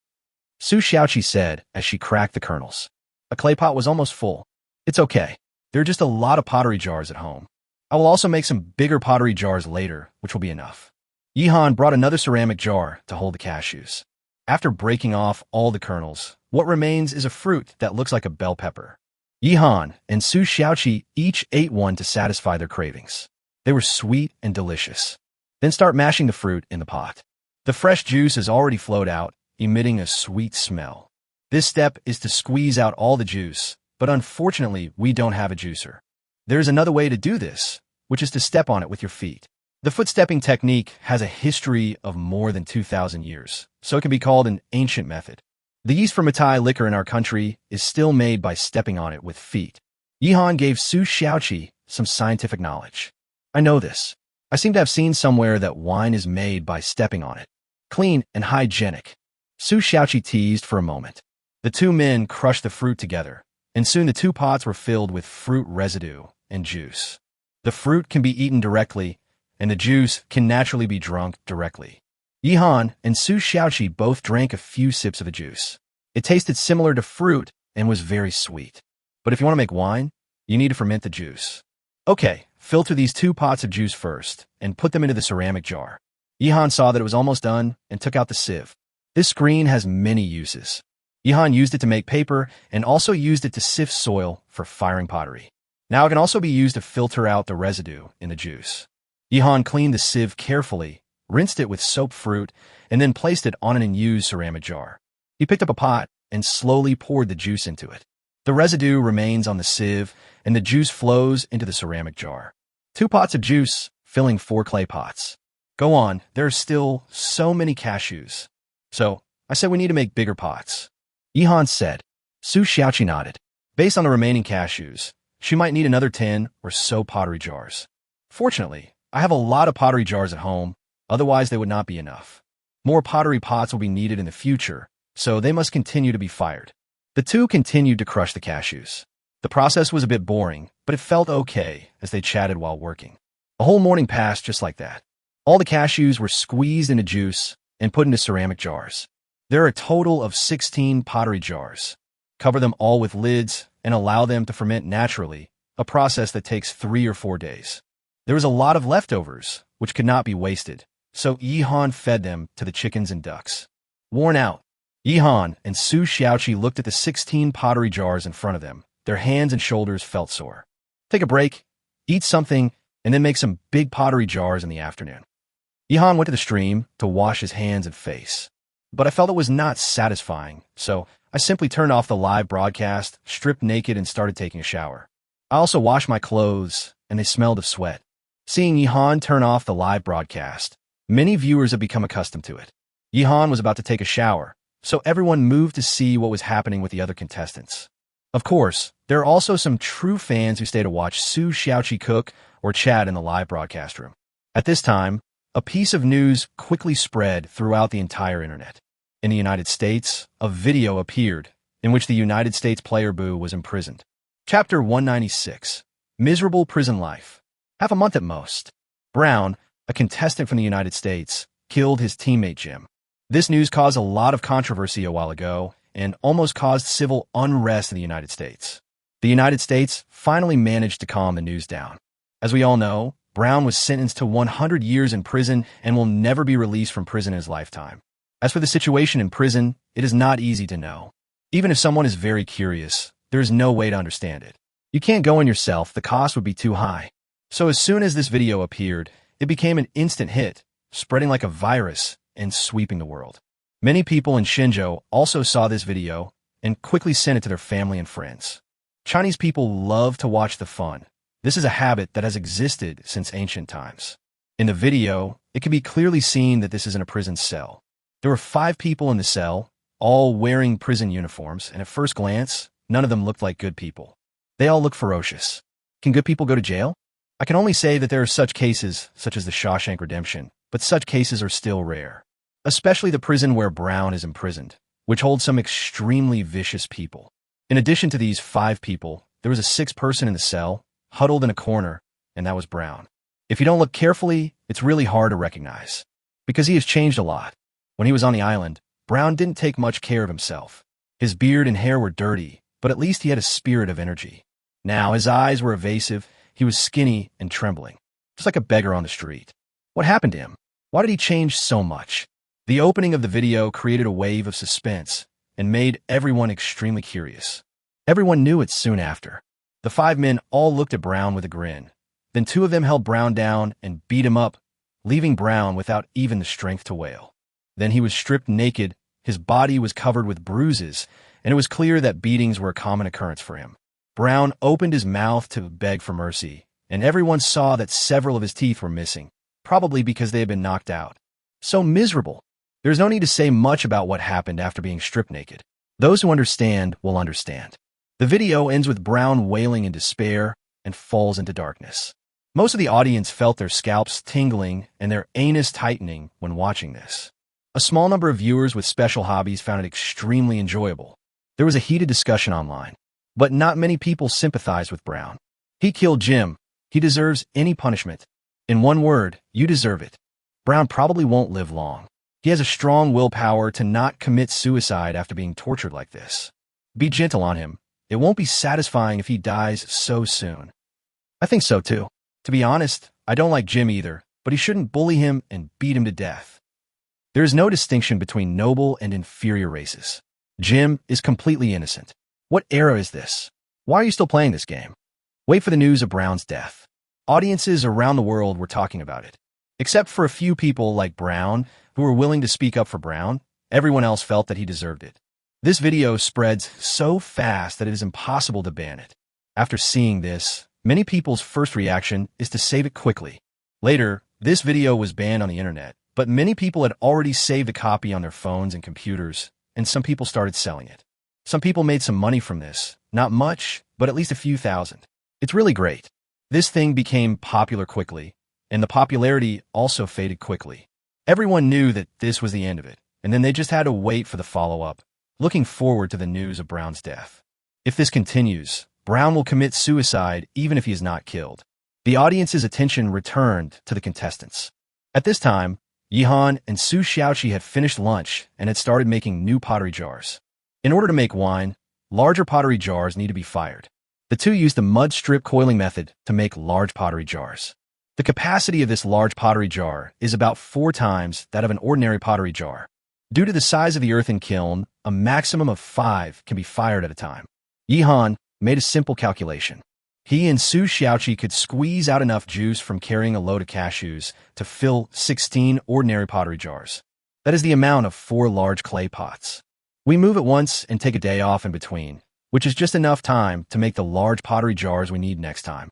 Su Xiaoqi said as she cracked the kernels. A clay pot was almost full. It's okay. There are just a lot of pottery jars at home. I will also make some bigger pottery jars later, which will be enough. Yihan brought another ceramic jar to hold the cashews. After breaking off all the kernels, what remains is a fruit that looks like a bell pepper. Yihan and Su Xiaoqi each ate one to satisfy their cravings. They were sweet and delicious. Then start mashing the fruit in the pot. The fresh juice has already flowed out, emitting a sweet smell. This step is to squeeze out all the juice, but unfortunately, we don't have a juicer. There is another way to do this, which is to step on it with your feet. The foot-stepping technique has a history of more than 2,000 years, so it can be called an ancient method. The yeast for Matai liquor in our country is still made by stepping on it with feet. Yihan gave Su Xiaoqi some scientific knowledge. I know this. I seem to have seen somewhere that wine is made by stepping on it. Clean and hygienic. Su Xiaoqi teased for a moment. The two men crushed the fruit together, and soon the two pots were filled with fruit residue and juice. The fruit can be eaten directly, and the juice can naturally be drunk directly. Yihan and Su Xiaoqi both drank a few sips of the juice. It tasted similar to fruit and was very sweet. But if you want to make wine, you need to ferment the juice. Okay, filter these 2 pots of juice first and put them into the ceramic jar. Yihan saw that it was almost done and took out the sieve. This screen has many uses. Yihan used it to make paper and also used it to sift soil for firing pottery. Now it can also be used to filter out the residue in the juice. Yihan cleaned the sieve carefully, rinsed it with soap fruit, and then placed it on an unused ceramic jar. He picked up a pot and slowly poured the juice into it. The residue remains on the sieve, and the juice flows into the ceramic jar. 2 pots of juice, filling 4 clay pots. Go on, there are still so many cashews. So, I said we need to make bigger pots. Yihan said. Su Xiaoqi nodded. Based on the remaining cashews, she might need another 10 or so pottery jars. Fortunately, I have a lot of pottery jars at home, otherwise they would not be enough. More pottery pots will be needed in the future, so they must continue to be fired. The two continued to crush the cashews. The process was a bit boring, but it felt okay as they chatted while working. A whole morning passed just like that. All the cashews were squeezed into juice and put into ceramic jars. There are a total of 16 pottery jars. Cover them all with lids and allow them to ferment naturally, a process that takes 3 or 4 days. There was a lot of leftovers, which could not be wasted, so Yihan fed them to the chickens and ducks. Worn out, Yihan and Su Xiaoqi looked at the 16 pottery jars in front of them. Their hands and shoulders felt sore. Take a break, eat something, and then make some big pottery jars in the afternoon. Yihan went to the stream to wash his hands and face. But I felt it was not satisfying, so I simply turned off the live broadcast, stripped naked, and started taking a shower. I also washed my clothes, and they smelled of sweat. Seeing Yihan turn off the live broadcast, many viewers have become accustomed to it. Yihan was about to take a shower, so everyone moved to see what was happening with the other contestants. Of course, there are also some true fans who stay to watch Su Xiaoqi cook or chat in the live broadcast room. At this time, a piece of news quickly spread throughout the entire internet. In the United States, a video appeared in which the United States player Boo was imprisoned. Chapter 196. Miserable Prison Life. Half a month at most. Brown, a contestant from the United States, killed his teammate Jim. This news caused a lot of controversy a while ago and almost caused civil unrest in the United States. The United States finally managed to calm the news down. As we all know, Brown was sentenced to 100 years in prison and will never be released from prison in his lifetime. As for the situation in prison, it is not easy to know. Even if someone is very curious, there is no way to understand it. You can't go in yourself, the cost would be too high. So as soon as this video appeared, it became an instant hit, spreading like a virus and sweeping the world. Many people in Shenzhou also saw this video and quickly sent it to their family and friends. Chinese people love to watch the fun. This is a habit that has existed since ancient times. In the video, it can be clearly seen that this is in a prison cell. There were 5 people in the cell, all wearing prison uniforms, and at first glance, none of them looked like good people. They all look ferocious. Can good people go to jail? I can only say that there are such cases, such as the Shawshank Redemption, but such cases are still rare. Especially the prison where Brown is imprisoned, which holds some extremely vicious people. In addition to these 5 people, there was a 6th person in the cell, huddled in a corner, and that was Brown. If you don't look carefully, it's really hard to recognize, because he has changed a lot. When he was on the island, Brown didn't take much care of himself. His beard and hair were dirty, but at least he had a spirit of energy. Now his eyes were evasive, he was skinny and trembling, just like a beggar on the street. What happened to him? Why did he change so much? The opening of the video created a wave of suspense and made everyone extremely curious. Everyone knew it soon after. The 5 men all looked at Brown with a grin. Then 2 of them held Brown down and beat him up, leaving Brown without even the strength to wail. Then he was stripped naked, his body was covered with bruises, and it was clear that beatings were a common occurrence for him. Brown opened his mouth to beg for mercy, and everyone saw that several of his teeth were missing, probably because they had been knocked out. So miserable. There's no need to say much about what happened after being stripped naked. Those who understand will understand. The video ends with Brown wailing in despair and falls into darkness. Most of the audience felt their scalps tingling and their anus tightening when watching this. A small number of viewers with special hobbies found it extremely enjoyable. There was a heated discussion online, but not many people sympathized with Brown. He killed Jim. He deserves any punishment. In one word, you deserve it. Brown probably won't live long. He has a strong willpower to not commit suicide after being tortured like this. Be gentle on him. It won't be satisfying if he dies so soon. I think so too. To be honest, I don't like Jim either, but he shouldn't bully him and beat him to death. There is no distinction between noble and inferior races. Jim is completely innocent. What era is this? Why are you still playing this game? Wait for the news of Brown's death. Audiences around the world were talking about it. Except for a few people like Brown, who were willing to speak up for Brown, everyone else felt that he deserved it. This video spreads so fast that it is impossible to ban it. After seeing this, many people's first reaction is to save it quickly. Later, this video was banned on the internet, but many people had already saved a copy on their phones and computers, and some people started selling it. Some people made some money from this, not much, but at least a few thousand. It's really great. This thing became popular quickly, and the popularity also faded quickly. Everyone knew that this was the end of it, and then they just had to wait for the follow-up, looking forward to the news of Brown's death. If this continues, Brown will commit suicide even if he is not killed. The audience's attention returned to the contestants. At this time, Yihan and Su Xiaoqi had finished lunch and had started making new pottery jars. In order to make wine, larger pottery jars need to be fired. The two used the mud strip coiling method to make large pottery jars. The capacity of this large pottery jar is about 4 times that of an ordinary pottery jar. Due to the size of the earthen kiln, a maximum of 5 can be fired at a time. Yihan made a simple calculation. He and Su Xiaoqi could squeeze out enough juice from carrying a load of cashews to fill 16 ordinary pottery jars. That is the amount of 4 large clay pots. We move at once and take a day off in between, which is just enough time to make the large pottery jars we need next time.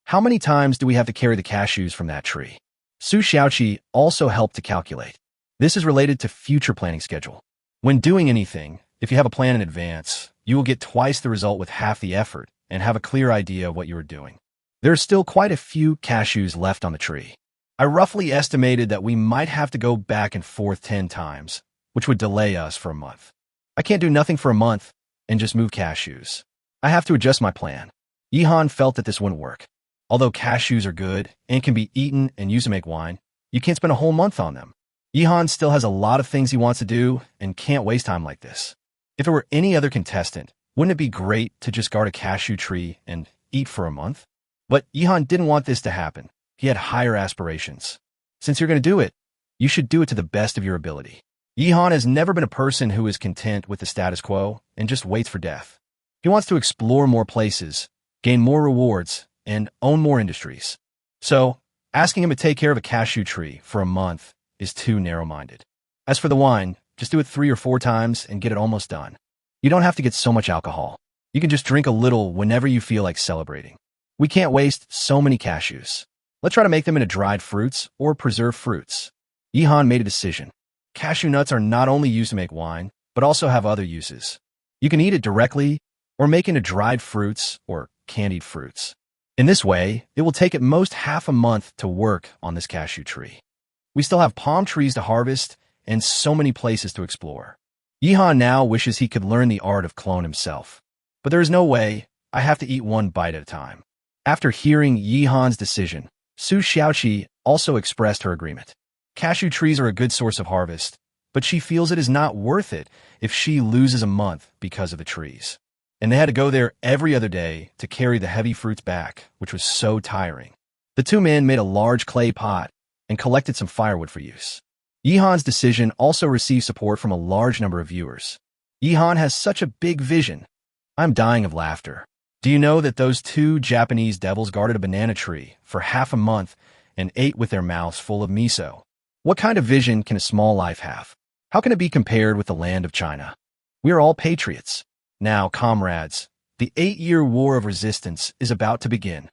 How many times do we have to carry the cashews from that tree? Su Xiaoqi also helped to calculate. This is related to future planning schedule. When doing anything, if you have a plan in advance, you will get twice the result with half the effort and have a clear idea of what you are doing. There are still quite a few cashews left on the tree. I roughly estimated that we might have to go back and forth 10 times, which would delay us for a month. I can't do nothing for a month and just move cashews. I have to adjust my plan. Yihan felt that this wouldn't work. Although cashews are good and can be eaten and used to make wine, you can't spend a whole month on them. Yihan still has a lot of things he wants to do and can't waste time like this. If it were any other contestant, wouldn't it be great to just guard a cashew tree and eat for a month? But Yihan didn't want this to happen. He had higher aspirations. Since you're going to do it, you should do it to the best of your ability. Yihan has never been a person who is content with the status quo and just waits for death. He wants to explore more places, gain more rewards, and own more industries. So, asking him to take care of a cashew tree for a month is too narrow-minded. As for the wine, just do it 3 or 4 times and get it almost done. You don't have to get so much alcohol. You can just drink a little whenever you feel like celebrating. We can't waste so many cashews. Let's try to make them into dried fruits or preserved fruits. Yihan made a decision. Cashew nuts are not only used to make wine, but also have other uses. You can eat it directly or make into dried fruits or candied fruits. In this way, it will take at most half a month to work on this cashew tree. We still have palm trees to harvest and so many places to explore. Yihan now wishes he could learn the art of clone himself. But there is no way. I have to eat one bite at a time. After hearing Yihan's decision, Su Xiaoqi also expressed her agreement. Cashew trees are a good source of harvest, but she feels it is not worth it if she loses a month because of the trees. and they had to go there every other day to carry the heavy fruits back, which was so tiring. The two men made a large clay pot and collected some firewood for use. Yihan's decision also received support from a large number of viewers. Yihan has such a big vision. I'm dying of laughter. Do you know that those two Japanese devils guarded a banana tree for half a month and ate with their mouths full of miso? What kind of vision can a small life have? How can it be compared with the land of China? We are all patriots. Now, comrades, the 8-year war of resistance is about to begin.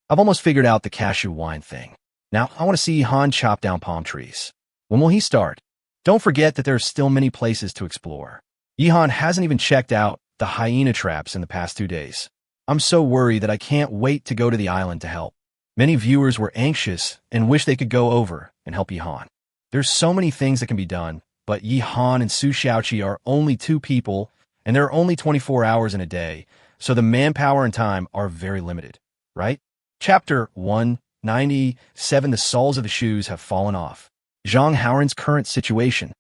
I've almost figured out the cashew wine thing. Now, I want to see Han chop down palm trees. When will he start? Don't forget that there are still many places to explore. Yihan hasn't even checked out the hyena traps in the past 2 days. I'm so worried that I can't wait to go to the island to help. Many viewers were anxious and wish they could go over and help Yihan. There's so many things that can be done, but Yihan and Su Xiaoqi are only 2 people, and there are only 24 hours in a day, so the manpower and time are very limited, right? Chapter 197: The soles of the shoes have fallen off. Zhang Haoran's current situation.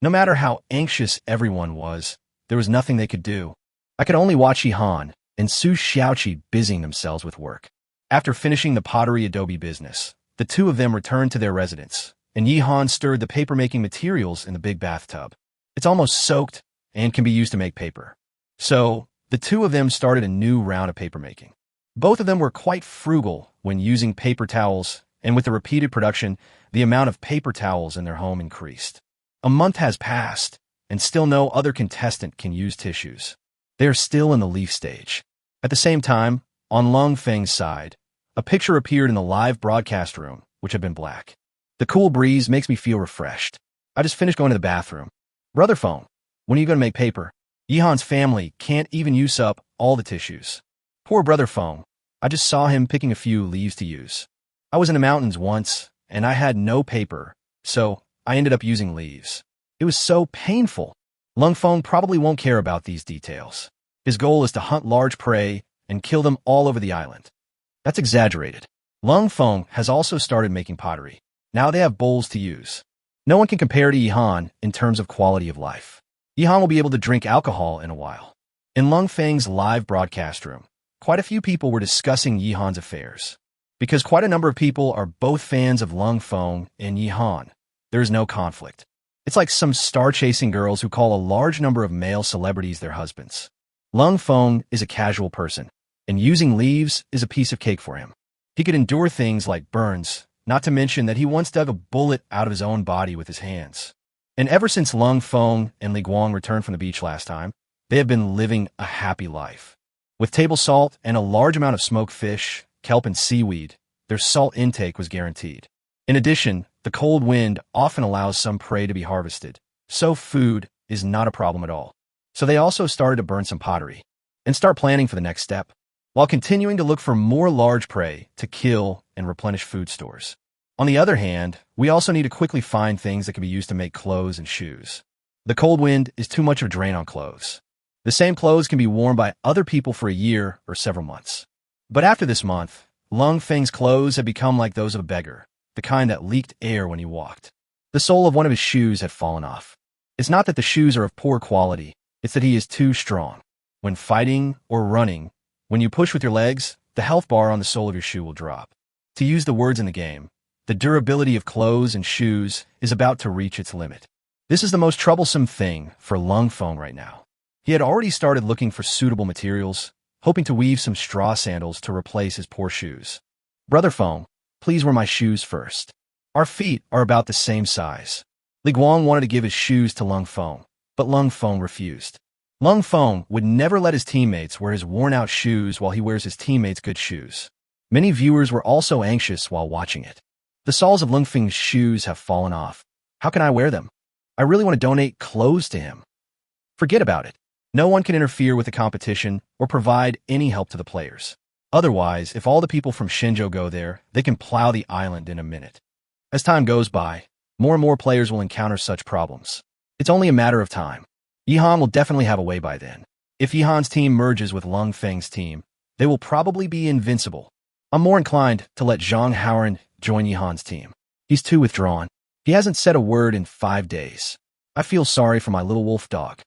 No matter how anxious everyone was, there was nothing they could do. I could only watch Yihan and Su Xiaoqi busying themselves with work. After finishing the pottery adobe business, the two of them returned to their residence, and Yihan stirred the paper-making materials in the big bathtub. It's almost soaked and can be used to make paper. So, the two of them started a new round of paper-making. Both of them were quite frugal when using paper towels, and with the repeated production, the amount of paper towels in their home increased. A month has passed, and still no other contestant can use tissues. They are still in the leaf stage. At the same time, on Lung Feng's side, a picture appeared in the live broadcast room, which had been black. The cool breeze makes me feel refreshed. I just finished going to the bathroom. Brother Feng, when are you going to make paper? Yihan's family can't even use up all the tissues. Poor Brother Feng. I just saw him picking a few leaves to use. I was in the mountains once, and I had no paper, so I ended up using leaves. It was so painful. Lung Feng probably won't care about these details. His goal is to hunt large prey and kill them all over the island. That's exaggerated. Lung Feng has also started making pottery. Now they have bowls to use. No one can compare to Yihan in terms of quality of life. Yihan will be able to drink alcohol in a while. In Lung Feng's live broadcast room, quite a few people were discussing Yihan's affairs. Because quite a number of people are both fans of Lung Feng and Yihan, there is no conflict. It's like some star-chasing girls who call a large number of male celebrities their husbands. Lung Feng is a casual person, and using leaves is a piece of cake for him. He could endure things like burns, not to mention that he once dug a bullet out of his own body with his hands. And ever since Lung Feng and Li Guang returned from the beach last time, they have been living a happy life. With table salt and a large amount of smoked fish, kelp, and seaweed, their salt intake was guaranteed. In addition, the cold wind often allows some prey to be harvested, so food is not a problem at all. So they also started to burn some pottery and start planning for the next step, while continuing to look for more large prey to kill and replenish food stores. On the other hand, we also need to quickly find things that can be used to make clothes and shoes. The cold wind is too much of a drain on clothes. The same clothes can be worn by other people for a year or several months. But after this month, Lung Feng's clothes had become like those of a beggar, the kind that leaked air when he walked. The sole of one of his shoes had fallen off. It's not that the shoes are of poor quality, it's that he is too strong. When fighting or running, when you push with your legs, the health bar on the sole of your shoe will drop. To use the words in the game, the durability of clothes and shoes is about to reach its limit. This is the most troublesome thing for Lung Feng right now. He had already started looking for suitable materials, hoping to weave some straw sandals to replace his poor shoes. Brother Feng, please wear my shoes first. Our feet are about the same size. Li Guang wanted to give his shoes to Lung Feng, but Lung Feng refused. Lung Feng would never let his teammates wear his worn-out shoes while he wears his teammates' good shoes. Many viewers were also anxious while watching it. The soles of Lung Feng's shoes have fallen off. How can I wear them? I really want to donate clothes to him. Forget about it. No one can interfere with the competition or provide any help to the players. Otherwise, if all the people from Shenzhou go there, they can plow the island in a minute. As time goes by, more and more players will encounter such problems. It's only a matter of time. Yihan will definitely have a way by then. If Yihan's team merges with Lung Feng's team, they will probably be invincible. I'm more inclined to let Zhang Haoran join Yihan's team. He's too withdrawn. He hasn't said a word in 5 days. I feel sorry for my little wolf dog.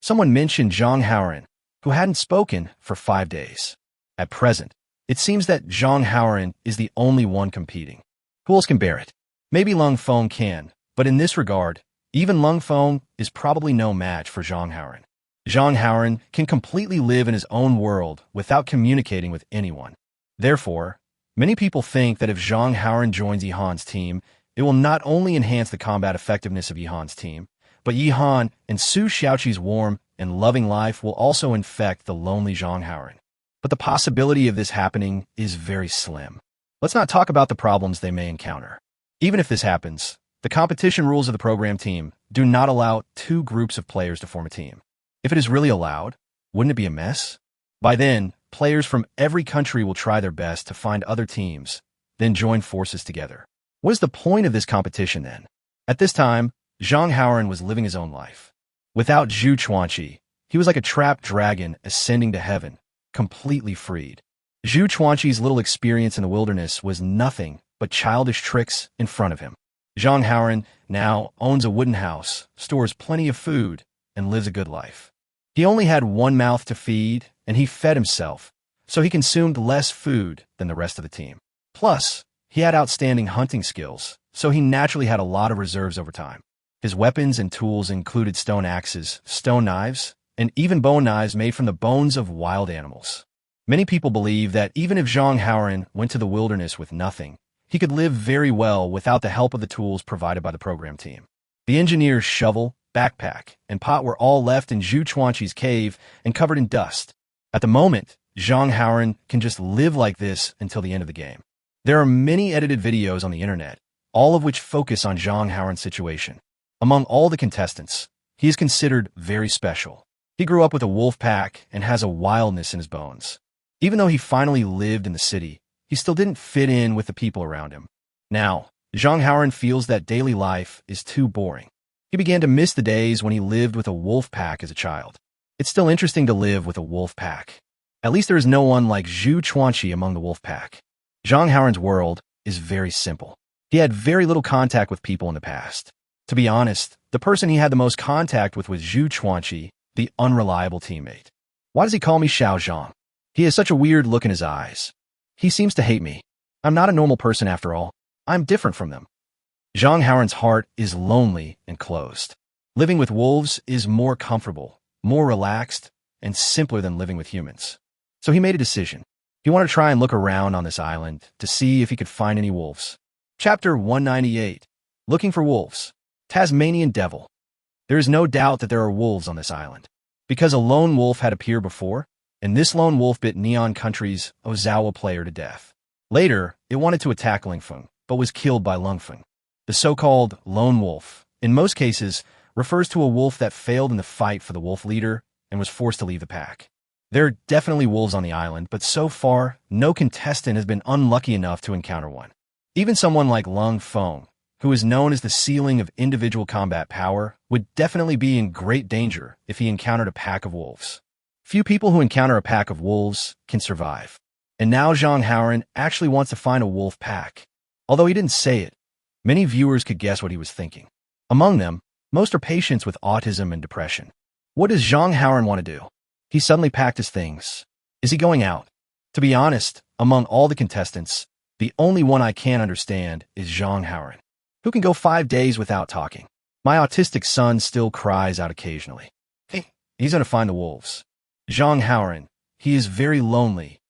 Someone mentioned Zhang Haoran. who hadn't spoken for 5 days. At present, it seems that Zhang Haoran is the only one competing. Who else can bear it? Maybe Lung Feng can, but in this regard, even Lung Feng is probably no match for Zhang Haoran. Zhang Haoran can completely live in his own world without communicating with anyone. Therefore, many people think that if Zhang Haoran joins Yihan's team, it will not only enhance the combat effectiveness of Yihan's team, but Yihan and Su Xiaoqi's warm and loving life will also infect the lonely Zhang Haoran. But the possibility of this happening is very slim. Let's not talk about the problems they may encounter. Even if this happens, the competition rules of the program team do not allow two groups of players to form a team. If it is really allowed, wouldn't it be a mess? By then, players from every country will try their best to find other teams, then join forces together. What is the point of this competition then? At this time, Zhang Haoran was living his own life. Without Zhu Chuanqi, he was like a trapped dragon ascending to heaven, completely freed. Zhu Chuanqi's little experience in the wilderness was nothing but childish tricks in front of him. Zhang Haoran now owns a wooden house, stores plenty of food, and lives a good life. He only had one mouth to feed, and he fed himself, so he consumed less food than the rest of the team. Plus, he had outstanding hunting skills, so he naturally had a lot of reserves over time. His weapons and tools included stone axes, stone knives, and even bone knives made from the bones of wild animals. Many people believe that even if Zhang Haoran went to the wilderness with nothing, he could live very well without the help of the tools provided by the program team. The engineer's shovel, backpack, and pot were all left in Zhu Chuanqi's cave and covered in dust. At the moment, Zhang Haoran can just live like this until the end of the game. There are many edited videos on the internet, all of which focus on Zhang Haoran's situation. Among all the contestants, he is considered very special. He grew up with a wolf pack and has a wildness in his bones. Even though he finally lived in the city, he still didn't fit in with the people around him. Now, Zhang Haoran feels that daily life is too boring. He began to miss the days when he lived with a wolf pack as a child. It's still interesting to live with a wolf pack. At least there is no one like Zhu Chuanqi among the wolf pack. Zhang Haoran's world is very simple. He had very little contact with people in the past. To be honest, the person he had the most contact with was Zhu Chuanqi, the unreliable teammate. Why does he call me Xiao Zhang? He has such a weird look in his eyes. He seems to hate me. I'm not a normal person after all. I'm different from them. Zhang Haoran's heart is lonely and closed. Living with wolves is more comfortable, more relaxed, and simpler than living with humans. So he made a decision. He wanted to try and look around on this island to see if he could find any wolves. Chapter 198. Looking for Wolves. Tasmanian Devil. There is no doubt that there are wolves on this island, because a lone wolf had appeared before, and this lone wolf bit Neon Country's Ozawa player to death. Later, it wanted to attack Lingfeng, but was killed by Lungfeng. The so-called lone wolf, in most cases, refers to a wolf that failed in the fight for the wolf leader and was forced to leave the pack. There are definitely wolves on the island, but so far, no contestant has been unlucky enough to encounter one. Even someone like Lung Feng, who is known as the ceiling of individual combat power, would definitely be in great danger if he encountered a pack of wolves. Few people who encounter a pack of wolves can survive. And now Zhang Haoran actually wants to find a wolf pack. Although he didn't say it, many viewers could guess what he was thinking. Among them, most are patients with autism and depression. What does Zhang Haoran want to do? He suddenly packed his things. Is he going out? To be honest, among all the contestants, the only one I can't understand is Zhang Haoran, who can go 5 days without talking. My autistic son still cries out occasionally. He's going to find the wolves. Zhang Haoran, he is very lonely.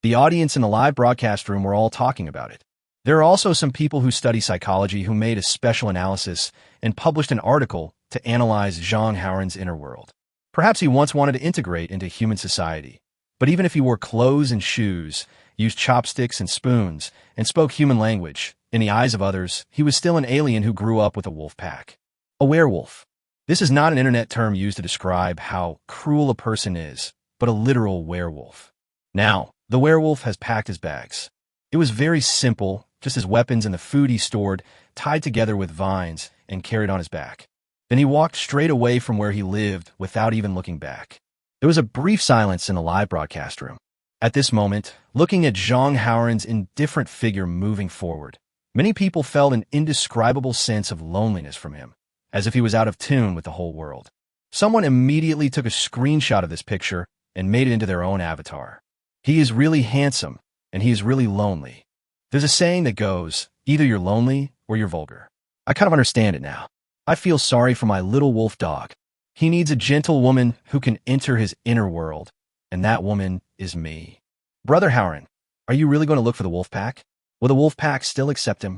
The audience in the live broadcast room were all talking about it. There are also some people who study psychology who made a special analysis and published an article to analyze Zhang Haoran's inner world. Perhaps he once wanted to integrate into human society, but even if he wore clothes and shoes, used chopsticks and spoons, and spoke human language, in the eyes of others, he was still an alien who grew up with a wolf pack. A werewolf. This is not an internet term used to describe how cruel a person is, but a literal werewolf. Now, the werewolf has packed his bags. It was very simple, just his weapons and the food he stored, tied together with vines and carried on his back. Then he walked straight away from where he lived without even looking back. There was a brief silence in the live broadcast room. At this moment, looking at Zhang Haoran's indifferent figure moving forward, many people felt an indescribable sense of loneliness from him, as if he was out of tune with the whole world. Someone immediately took a screenshot of this picture and made it into their own avatar. He is really handsome, and he is really lonely. There's a saying that goes, either you're lonely or you're vulgar. I kind of understand it now. I feel sorry for my little wolf dog. He needs a gentle woman who can enter his inner world, and that woman is me. Brother Howren, are you really going to look for the wolf pack? Will the wolf pack still accept him?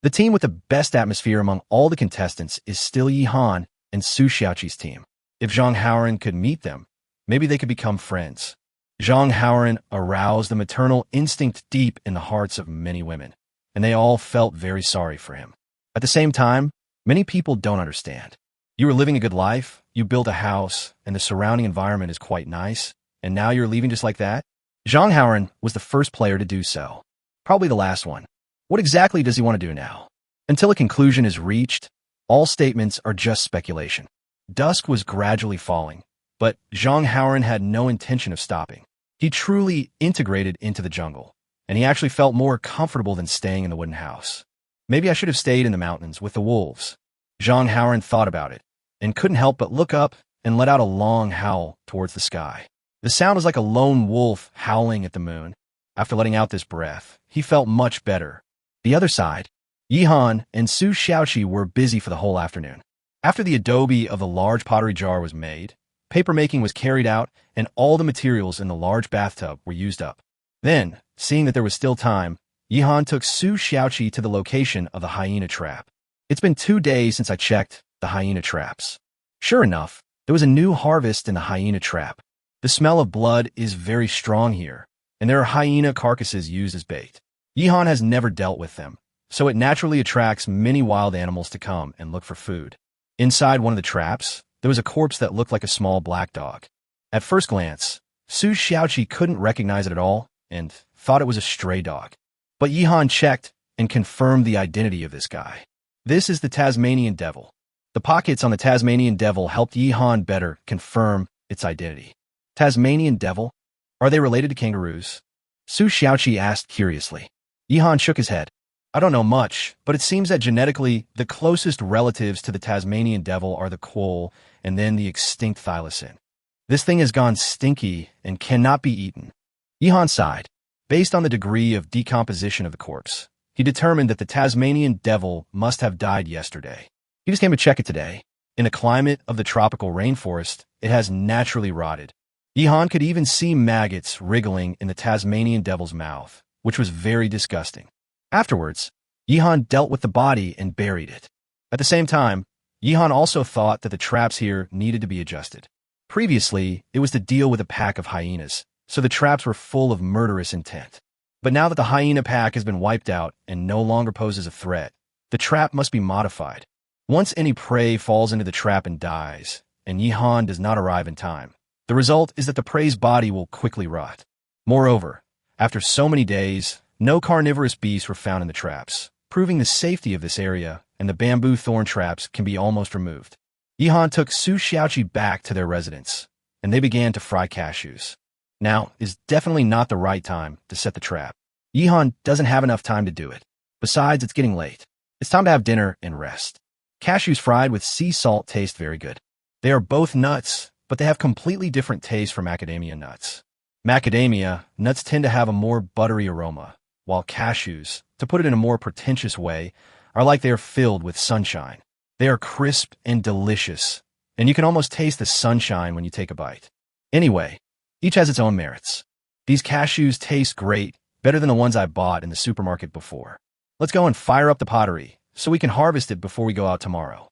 The team with the best atmosphere among all the contestants is still Yi Han and Su Xiaoqi's team. If Zhang Haoren could meet them, maybe they could become friends. Zhang Haoren aroused the maternal instinct deep in the hearts of many women, and they all felt very sorry for him. At the same time, many people don't understand. You were living a good life, you built a house, and the surrounding environment is quite nice, and now you're leaving just like that? Zhang Haoren was the first player to do so. Probably the last one. What exactly does he want to do now? Until a conclusion is reached, all statements are just speculation. Dusk was gradually falling, but Zhang Haoren had no intention of stopping. He truly integrated into the jungle, and he actually felt more comfortable than staying in the wooden house. Maybe I should have stayed in the mountains with the wolves. Zhang Haoren thought about it, and couldn't help but look up and let out a long howl towards the sky. The sound was like a lone wolf howling at the moon. After letting out this breath, he felt much better. The other side, Yi Han and Su Xiaoqi were busy for the whole afternoon. After the adobe of the large pottery jar was made, paper making was carried out, and all the materials in the large bathtub were used up. Then, seeing that there was still time, Yi Han took Su Xiaoqi to the location of the hyena trap. It's been 2 days since I checked the hyena traps. Sure enough, there was a new harvest in the hyena trap. The smell of blood is very strong here, and there are hyena carcasses used as bait. Yi Han has never dealt with them, so it naturally attracts many wild animals to come and look for food. Inside one of the traps, there was a corpse that looked like a small black dog. At first glance, Su Xiaoqi couldn't recognize it at all and thought it was a stray dog. But Yi Han checked and confirmed the identity of this guy. This is the Tasmanian devil. The pockets on the Tasmanian devil helped Yi Han better confirm its identity. Tasmanian devil? Are they related to kangaroos? Su Xiaoqi asked curiously. Yi Han shook his head. I don't know much, but it seems that genetically, the closest relatives to the Tasmanian devil are the quoll and then the extinct thylacine. This thing has gone stinky and cannot be eaten. Yi Han sighed. Based on the degree of decomposition of the corpse, he determined that the Tasmanian devil must have died yesterday. He just came to check it today. In the climate of the tropical rainforest, it has naturally rotted. Yi Han could even see maggots wriggling in the Tasmanian devil's mouth, which was very disgusting. Afterwards, Yi Han dealt with the body and buried it. At the same time, Yi Han also thought that the traps here needed to be adjusted. Previously, it was to deal with a pack of hyenas, so the traps were full of murderous intent. But now that the hyena pack has been wiped out and no longer poses a threat, the trap must be modified. Once any prey falls into the trap and dies, and Yi Han does not arrive in time, the result is that the prey's body will quickly rot. Moreover, after so many days, no carnivorous beasts were found in the traps, proving the safety of this area, and the bamboo thorn traps can be almost removed. Yi Han took Su Xiaoqi back to their residence, and they began to fry cashews. Now is definitely not the right time to set the trap. Yi Han doesn't have enough time to do it. Besides, it's getting late. It's time to have dinner and rest. Cashews fried with sea salt taste very good. They are both nuts, but they have completely different tastes from macadamia nuts. Macadamia nuts tend to have a more buttery aroma, while cashews, to put it in a more pretentious way, are like they are filled with sunshine. They are crisp and delicious, and you can almost taste the sunshine when you take a bite. Anyway, each has its own merits. These cashews taste great, better than the ones I bought in the supermarket before. Let's go and fire up the pottery, so we can harvest it before we go out tomorrow.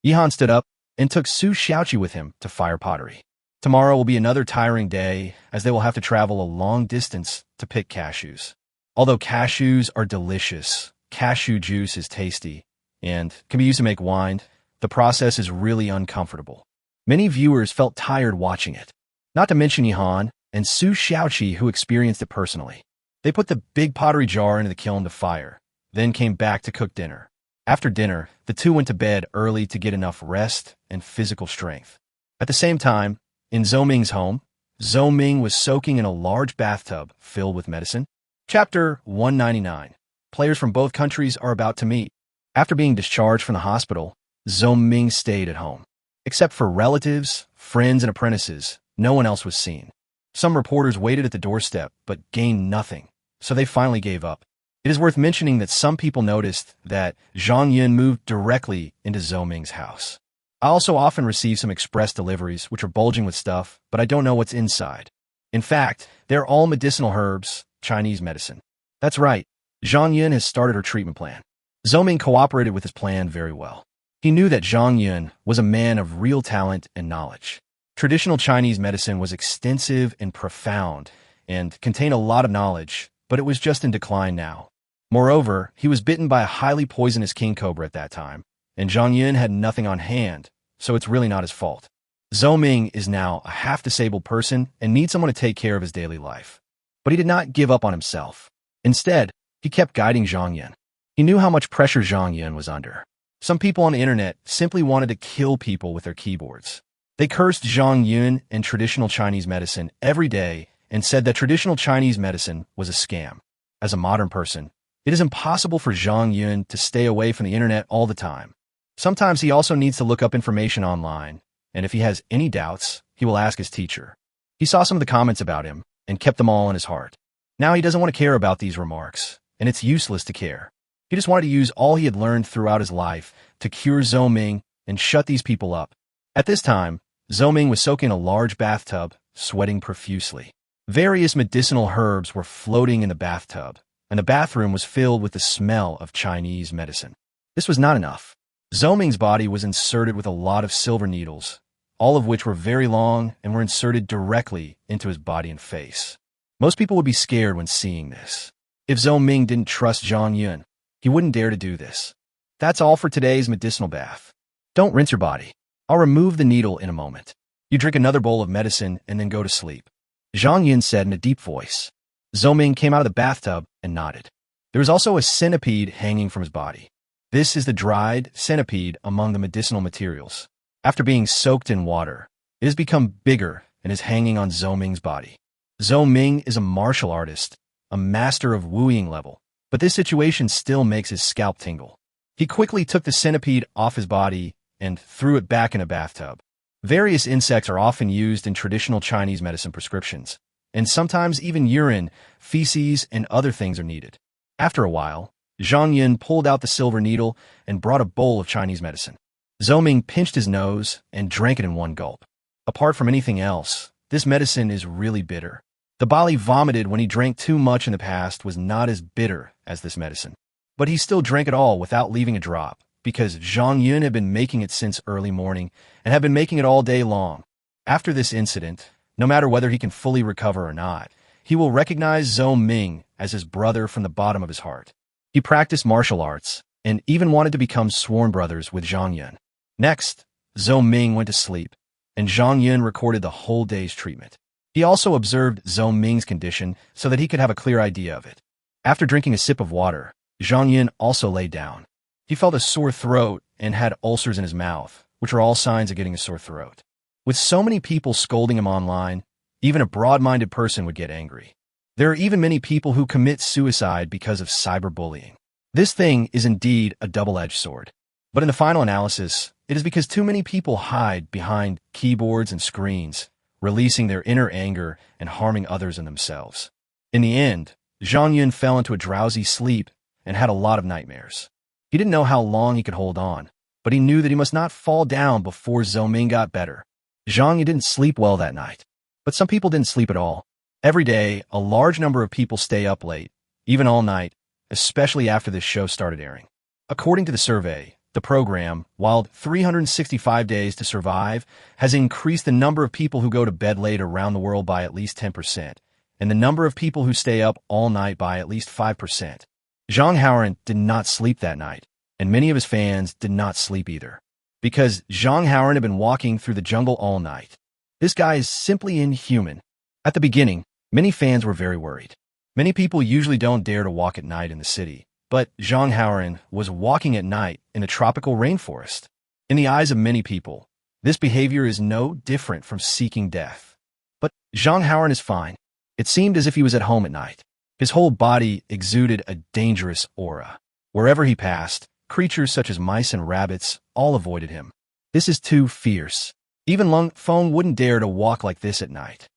Yi Han stood up and took Su Xiaoqi with him to fire pottery. Tomorrow will be another tiring day, as they will have to travel a long distance to pick cashews. Although cashews are delicious, cashew juice is tasty, and can be used to make wine, the process is really uncomfortable. Many viewers felt tired watching it, not to mention Yi Han and Su Xiaoqi, who experienced it personally. They put the big pottery jar into the kiln to fire, then came back to cook dinner. After dinner, the two went to bed early to get enough rest and physical strength. At the same time, in Zhou Ming's home, Zhou Ming was soaking in a large bathtub filled with medicine. Chapter 199. Players from both countries are about to meet. After being discharged from the hospital, Zhou Ming stayed at home. Except for relatives, friends, and apprentices, no one else was seen. Some reporters waited at the doorstep but gained nothing, so they finally gave up. It is worth mentioning that some people noticed that Zhang Yun moved directly into Zhou Ming's house. I also often receive some express deliveries which are bulging with stuff, but I don't know what's inside. In fact, they're all medicinal herbs, Chinese medicine. That's right, Zhang Yun has started her treatment plan. Zhou Ming cooperated with his plan very well. He knew that Zhang Yun was a man of real talent and knowledge. Traditional Chinese medicine was extensive and profound and contained a lot of knowledge, but it was just in decline now. Moreover, he was bitten by a highly poisonous king cobra at that time, and Zhang Yun had nothing on hand, so it's really not his fault. Zhou Ming is now a half-disabled person and needs someone to take care of his daily life. But he did not give up on himself. Instead, he kept guiding Zhang Yun. He knew how much pressure Zhang Yun was under. Some people on the internet simply wanted to kill people with their keyboards. They cursed Zhang Yun and traditional Chinese medicine every day and said that traditional Chinese medicine was a scam. As a modern person, it is impossible for Zhang Yun to stay away from the internet all the time. Sometimes he also needs to look up information online, and if he has any doubts, he will ask his teacher. He saw some of the comments about him and kept them all in his heart. Now he doesn't want to care about these remarks, and it's useless to care. He just wanted to use all he had learned throughout his life to cure Zhou Ming and shut these people up. At this time, Zhou Ming was soaking in a large bathtub, sweating profusely. Various medicinal herbs were floating in the bathtub, and the bathroom was filled with the smell of Chinese medicine. This was not enough. Zhou Ming's body was inserted with a lot of silver needles, all of which were very long and were inserted directly into his body and face. Most people would be scared when seeing this. If Zhou Ming didn't trust Zhang Yun, he wouldn't dare to do this. That's all for today's medicinal bath. Don't rinse your body. I'll remove the needle in a moment. You drink another bowl of medicine and then go to sleep, Zhang Yun said in a deep voice. Zhou Ming came out of the bathtub and nodded. There was also a centipede hanging from his body. This is the dried centipede among the medicinal materials. After being soaked in water, it has become bigger and is hanging on Zhou Ming's body. Zhou Ming is a martial artist, a master of wooing level, but this situation still makes his scalp tingle. He quickly took the centipede off his body and threw it back in a bathtub. Various insects are often used in traditional Chinese medicine prescriptions, and sometimes even urine, feces, and other things are needed. After a while, Zhang Yun pulled out the silver needle and brought a bowl of Chinese medicine. Zhou Ming pinched his nose and drank it in one gulp. Apart from anything else, this medicine is really bitter. The Bali vomited when he drank too much in the past was not as bitter as this medicine. But he still drank it all without leaving a drop, because Zhang Yun had been making it since early morning and had been making it all day long. After this incident, no matter whether he can fully recover or not, he will recognize Zhou Ming as his brother from the bottom of his heart. He practiced martial arts and even wanted to become sworn brothers with Zhang Yun. Next, Zhou Ming went to sleep, and Zhang Yun recorded the whole day's treatment. He also observed Zhou Ming's condition so that he could have a clear idea of it. After drinking a sip of water, Zhang Yun also lay down. He felt a sore throat and had ulcers in his mouth, which are all signs of getting a sore throat. With so many people scolding him online, even a broad-minded person would get angry. There are even many people who commit suicide because of cyberbullying. This thing is indeed a double-edged sword. But in the final analysis, it is because too many people hide behind keyboards and screens, releasing their inner anger and harming others and themselves. In the end, Zhang Yun fell into a drowsy sleep and had a lot of nightmares. He didn't know how long he could hold on, but he knew that he must not fall down before Zhou Ming got better. Zhang Yun didn't sleep well that night, but some people didn't sleep at all. Every day, a large number of people stay up late, even all night, especially after this show started airing. According to the survey, the program, while 365 Days to Survive, has increased the number of people who go to bed late around the world by at least 10%, and the number of people who stay up all night by at least 5%. Zhang Haoran did not sleep that night, and many of his fans did not sleep either, because Zhang Haoran had been walking through the jungle all night. This guy is simply inhuman. At the beginning, many fans were very worried. Many people usually don't dare to walk at night in the city, but Zhang Haoran was walking at night in a tropical rainforest. In the eyes of many people, this behavior is no different from seeking death. But Zhang Haoran is fine. It seemed as if he was at home at night. His whole body exuded a dangerous aura. Wherever he passed, creatures such as mice and rabbits all avoided him. This is too fierce. Even Lung Feng wouldn't dare to walk like this at night.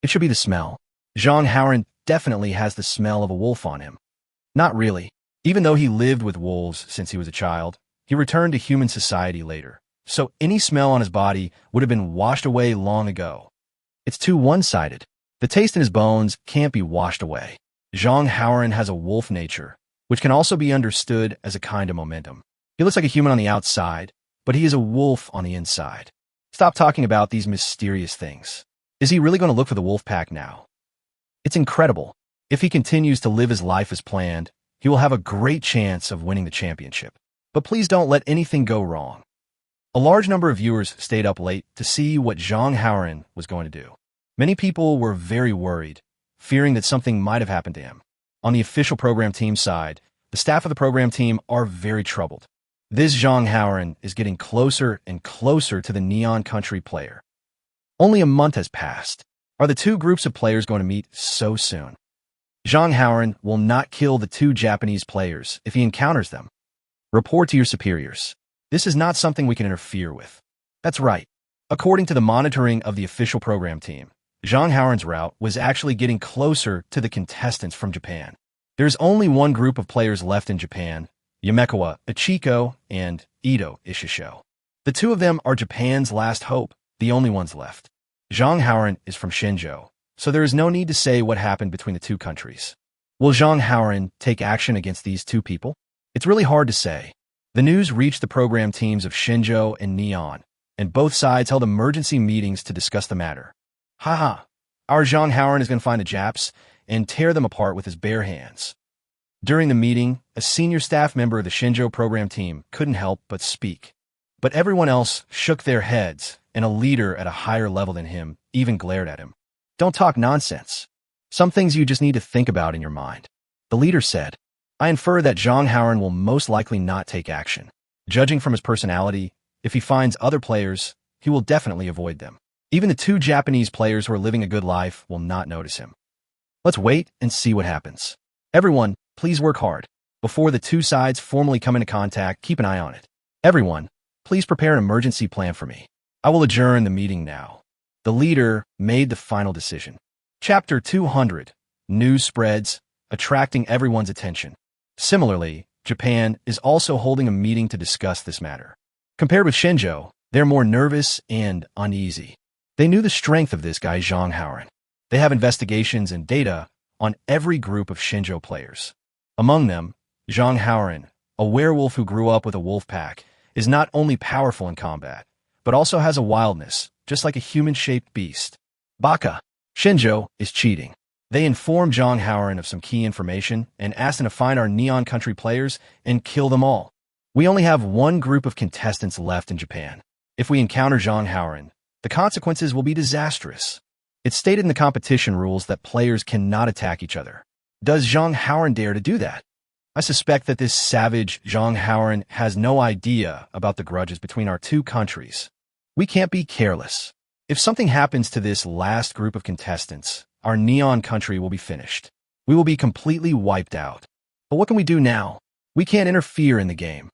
It should be the smell. Zhang Haoran definitely has the smell of a wolf on him. Not really. Even though he lived with wolves since he was a child, he returned to human society later, so any smell on his body would have been washed away long ago. It's too one-sided. The taste in his bones can't be washed away. Zhang Haoran has a wolf nature, which can also be understood as a kind of momentum. He looks like a human on the outside, but he is a wolf on the inside. Stop talking about these mysterious things. Is he really going to look for the wolf pack now? It's incredible. If he continues to live his life as planned, he will have a great chance of winning the championship. But please don't let anything go wrong. A large number of viewers stayed up late to see what Zhang Haoran was going to do. Many people were very worried, fearing that something might have happened to him. On the official program team side, the staff of the program team are very troubled. This Zhang Haoran is getting closer and closer to the Neon Country player. Only a month has passed. Are the two groups of players going to meet so soon? Zhang Haoran will not kill the two Japanese players if he encounters them. Report to your superiors. This is not something we can interfere with. That's right. According to the monitoring of the official program team, Zhang Haoran's route was actually getting closer to the contestants from Japan. There's only one group of players left in Japan, Yamekawa Ichiko and Ito Ishisho. The two of them are Japan's last hope, the only ones left. Zhang Haoran is from Shenzhou, so there is no need to say what happened between the two countries. Will Zhang Haoran take action against these two people? It's really hard to say. The news reached the program teams of Shenzhou and Neon, and both sides held emergency meetings to discuss the matter. Haha, our Zhang Haoran is going to find the Japs and tear them apart with his bare hands. During the meeting, a senior staff member of the Shenzhou program team couldn't help but speak. But everyone else shook their heads, and a leader at a higher level than him even glared at him. Don't talk nonsense. Some things you just need to think about in your mind. The leader said, I infer that Zhang Haoran will most likely not take action. Judging from his personality, if he finds other players, he will definitely avoid them. Even the two Japanese players who are living a good life will not notice him. Let's wait and see what happens. Everyone, please work hard. Before the two sides formally come into contact, keep an eye on it. Everyone, please prepare an emergency plan for me. I will adjourn the meeting now. The leader made the final decision. Chapter 200. News spreads, attracting everyone's attention. Similarly, Japan is also holding a meeting to discuss this matter. Compared with Shenzhou, they're more nervous and uneasy. They knew the strength of this guy Zhang Haoran. They have investigations and data on every group of Shenzhou players. Among them, Zhang Haoran, a werewolf who grew up with a wolf pack, is not only powerful in combat, but also has a wildness, just like a human-shaped beast. Baka. Shenzhou is cheating. They informed Zhang Haoran of some key information and asked him to find our Neon Country players and kill them all. We only have one group of contestants left in Japan. If we encounter Zhang Haoran, the consequences will be disastrous. It's stated in the competition rules that players cannot attack each other. Does Zhang Haoran dare to do that? I suspect that this savage Zhang Haoran has no idea about the grudges between our two countries. We can't be careless. If something happens to this last group of contestants, our Neon Country will be finished. We will be completely wiped out. But what can we do now? We can't interfere in the game.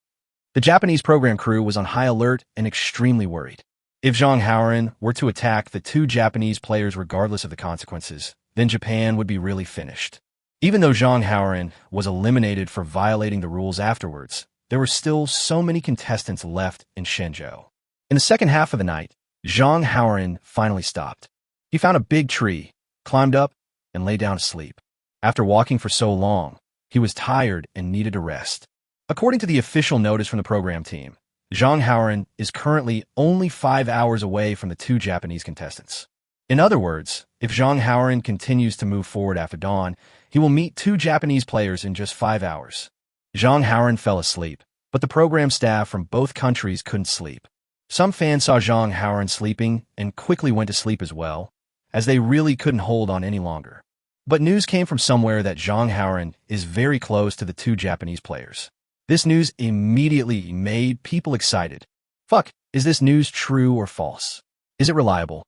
The Japanese program crew was on high alert and extremely worried. If Zhang Haoran were to attack the two Japanese players regardless of the consequences, then Japan would be really finished. Even though Zhang Haoran was eliminated for violating the rules afterwards, there were still so many contestants left in Shenzhou. In the second half of the night, Zhang Haoran finally stopped. He found a big tree, climbed up, and lay down to sleep. After walking for so long, he was tired and needed a rest. According to the official notice from the program team, Zhang Haoran is currently only 5 hours away from the two Japanese contestants. In other words, if Zhang Haoran continues to move forward after dawn, he will meet two Japanese players in just 5 hours. Zhang Haoran fell asleep, but the program staff from both countries couldn't sleep. Some fans saw Zhang Haoran sleeping and quickly went to sleep as well, as they really couldn't hold on any longer. But news came from somewhere that Zhang Haoran is very close to the two Japanese players. This news immediately made people excited. Fuck, is this news true or false? Is it reliable?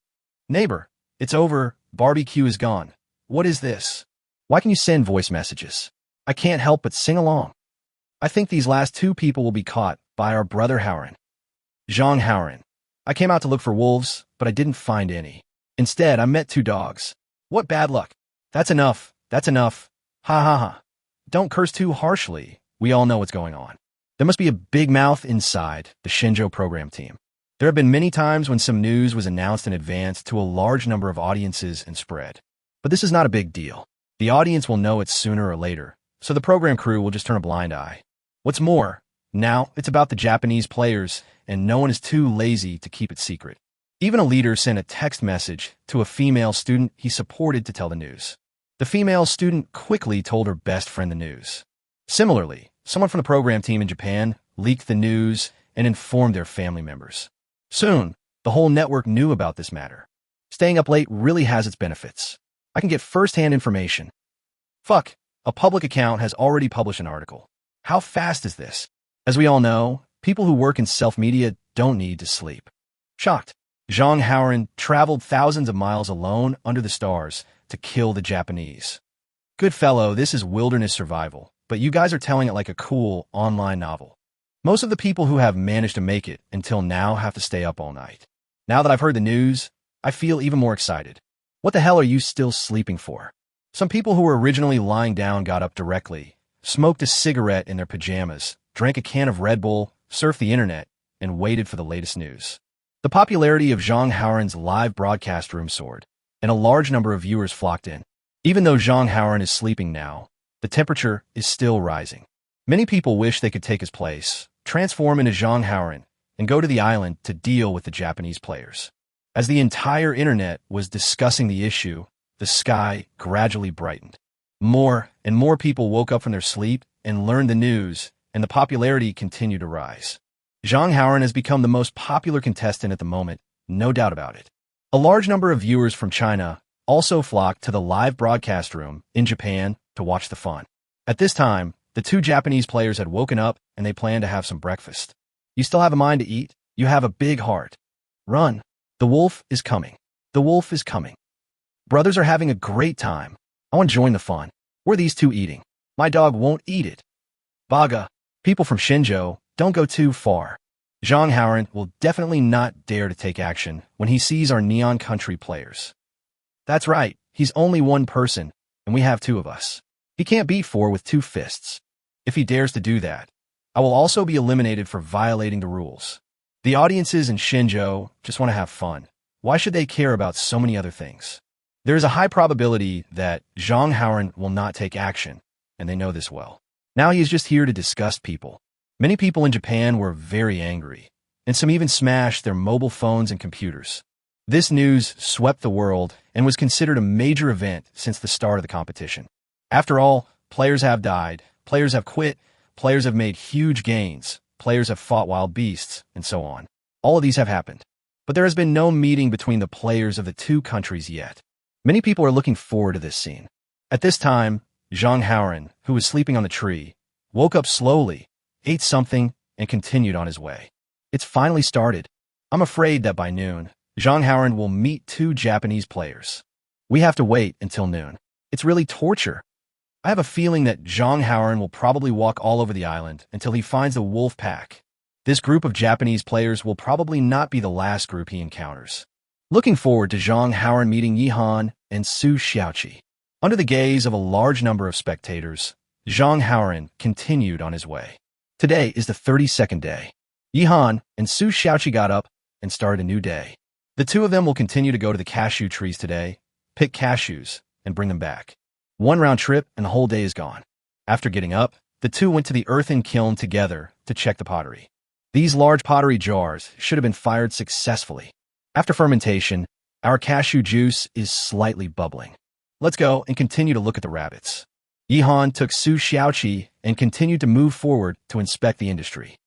Neighbor, it's over, barbecue is gone. What is this? Why can you send voice messages? I can't help but sing along. I think these last two people will be caught by our brother Haoran. Zhang Haoran. I came out to look for wolves, but I didn't find any. Instead, I met two dogs. What bad luck. That's enough. That's enough. Ha ha ha. Don't curse too harshly. We all know what's going on. There must be a big mouth inside the Shenzhou program team. There have been many times when some news was announced in advance to a large number of audiences and spread. But this is not a big deal. The audience will know it sooner or later, so the program crew will just turn a blind eye. What's more, now it's about the Japanese players, and no one is too lazy to keep it secret. Even a leader sent a text message to a female student he supported to tell the news. The female student quickly told her best friend the news. Similarly, someone from the program team in Japan leaked the news and informed their family members. Soon, the whole network knew about this matter. Staying up late really has its benefits. I can get first-hand information. Fuck, a public account has already published an article. How fast is this? As we all know, people who work in self-media don't need to sleep. Shocked, Zhang Haoran traveled thousands of miles alone under the stars to kill the Japanese. Good fellow, this is wilderness survival, but you guys are telling it like a cool online novel. Most of the people who have managed to make it until now have to stay up all night. Now that I've heard the news, I feel even more excited. What the hell are you still sleeping for? Some people who were originally lying down got up directly, smoked a cigarette in their pajamas, drank a can of Red Bull, surfed the internet, and waited for the latest news. The popularity of Zhang Haoran's live broadcast room soared, and a large number of viewers flocked in. Even though Zhang Haoran is sleeping now, the temperature is still rising. Many people wish they could take his place, transform into Zhang Haoran, and go to the island to deal with the Japanese players. As the entire internet was discussing the issue, the sky gradually brightened. More and more people woke up from their sleep and learned the news, and the popularity continued to rise. Zhang Haoran has become the most popular contestant at the moment, no doubt about it. A large number of viewers from China also flocked to the live broadcast room in Japan to watch the fun. At this time, the two Japanese players had woken up and they planned to have some breakfast. You still have a mind to eat? You have a big heart. Run. The wolf is coming. The wolf is coming. Brothers are having a great time. I want to join the fun. What are these two eating? My dog won't eat it. Baga. People from Shenzhou, don't go too far. Zhang Haoran will definitely not dare to take action when he sees our Neon Country players. That's right, he's only one person, and we have two of us. He can't beat four with two fists. If he dares to do that, I will also be eliminated for violating the rules. The audiences in Shenzhou just want to have fun. Why should they care about so many other things? There is a high probability that Zhang Haoran will not take action, and they know this well. Now he is just here to disgust people. Many people in Japan were very angry, and some even smashed their mobile phones and computers. This news swept the world and was considered a major event since the start of the competition. After all, players have died, players have quit, players have made huge gains, players have fought wild beasts, and so on. All of these have happened. But there has been no meeting between the players of the two countries yet. Many people are looking forward to this scene. At this time, Zhang Haoran, who was sleeping on the tree, woke up slowly, ate something, and continued on his way. It's finally started. I'm afraid that by noon, Zhang Haoran will meet two Japanese players. We have to wait until noon. It's really torture. I have a feeling that Zhang Haoran will probably walk all over the island until he finds the wolf pack. This group of Japanese players will probably not be the last group he encounters. Looking forward to Zhang Haoran meeting Yihan and Su Xiaoqi. Under the gaze of a large number of spectators, Zhang Haoran continued on his way. Today is the 32nd day. Yihan and Su Xiaoqi got up and started a new day. The two of them will continue to go to the cashew trees today, pick cashews, and bring them back. One round trip and the whole day is gone. After getting up, the two went to the earthen kiln together to check the pottery. These large pottery jars should have been fired successfully. After fermentation, our cashew juice is slightly bubbling. Let's go and continue to look at the rabbits. Yihan took Su Xiaoqi and continued to move forward to inspect the industry.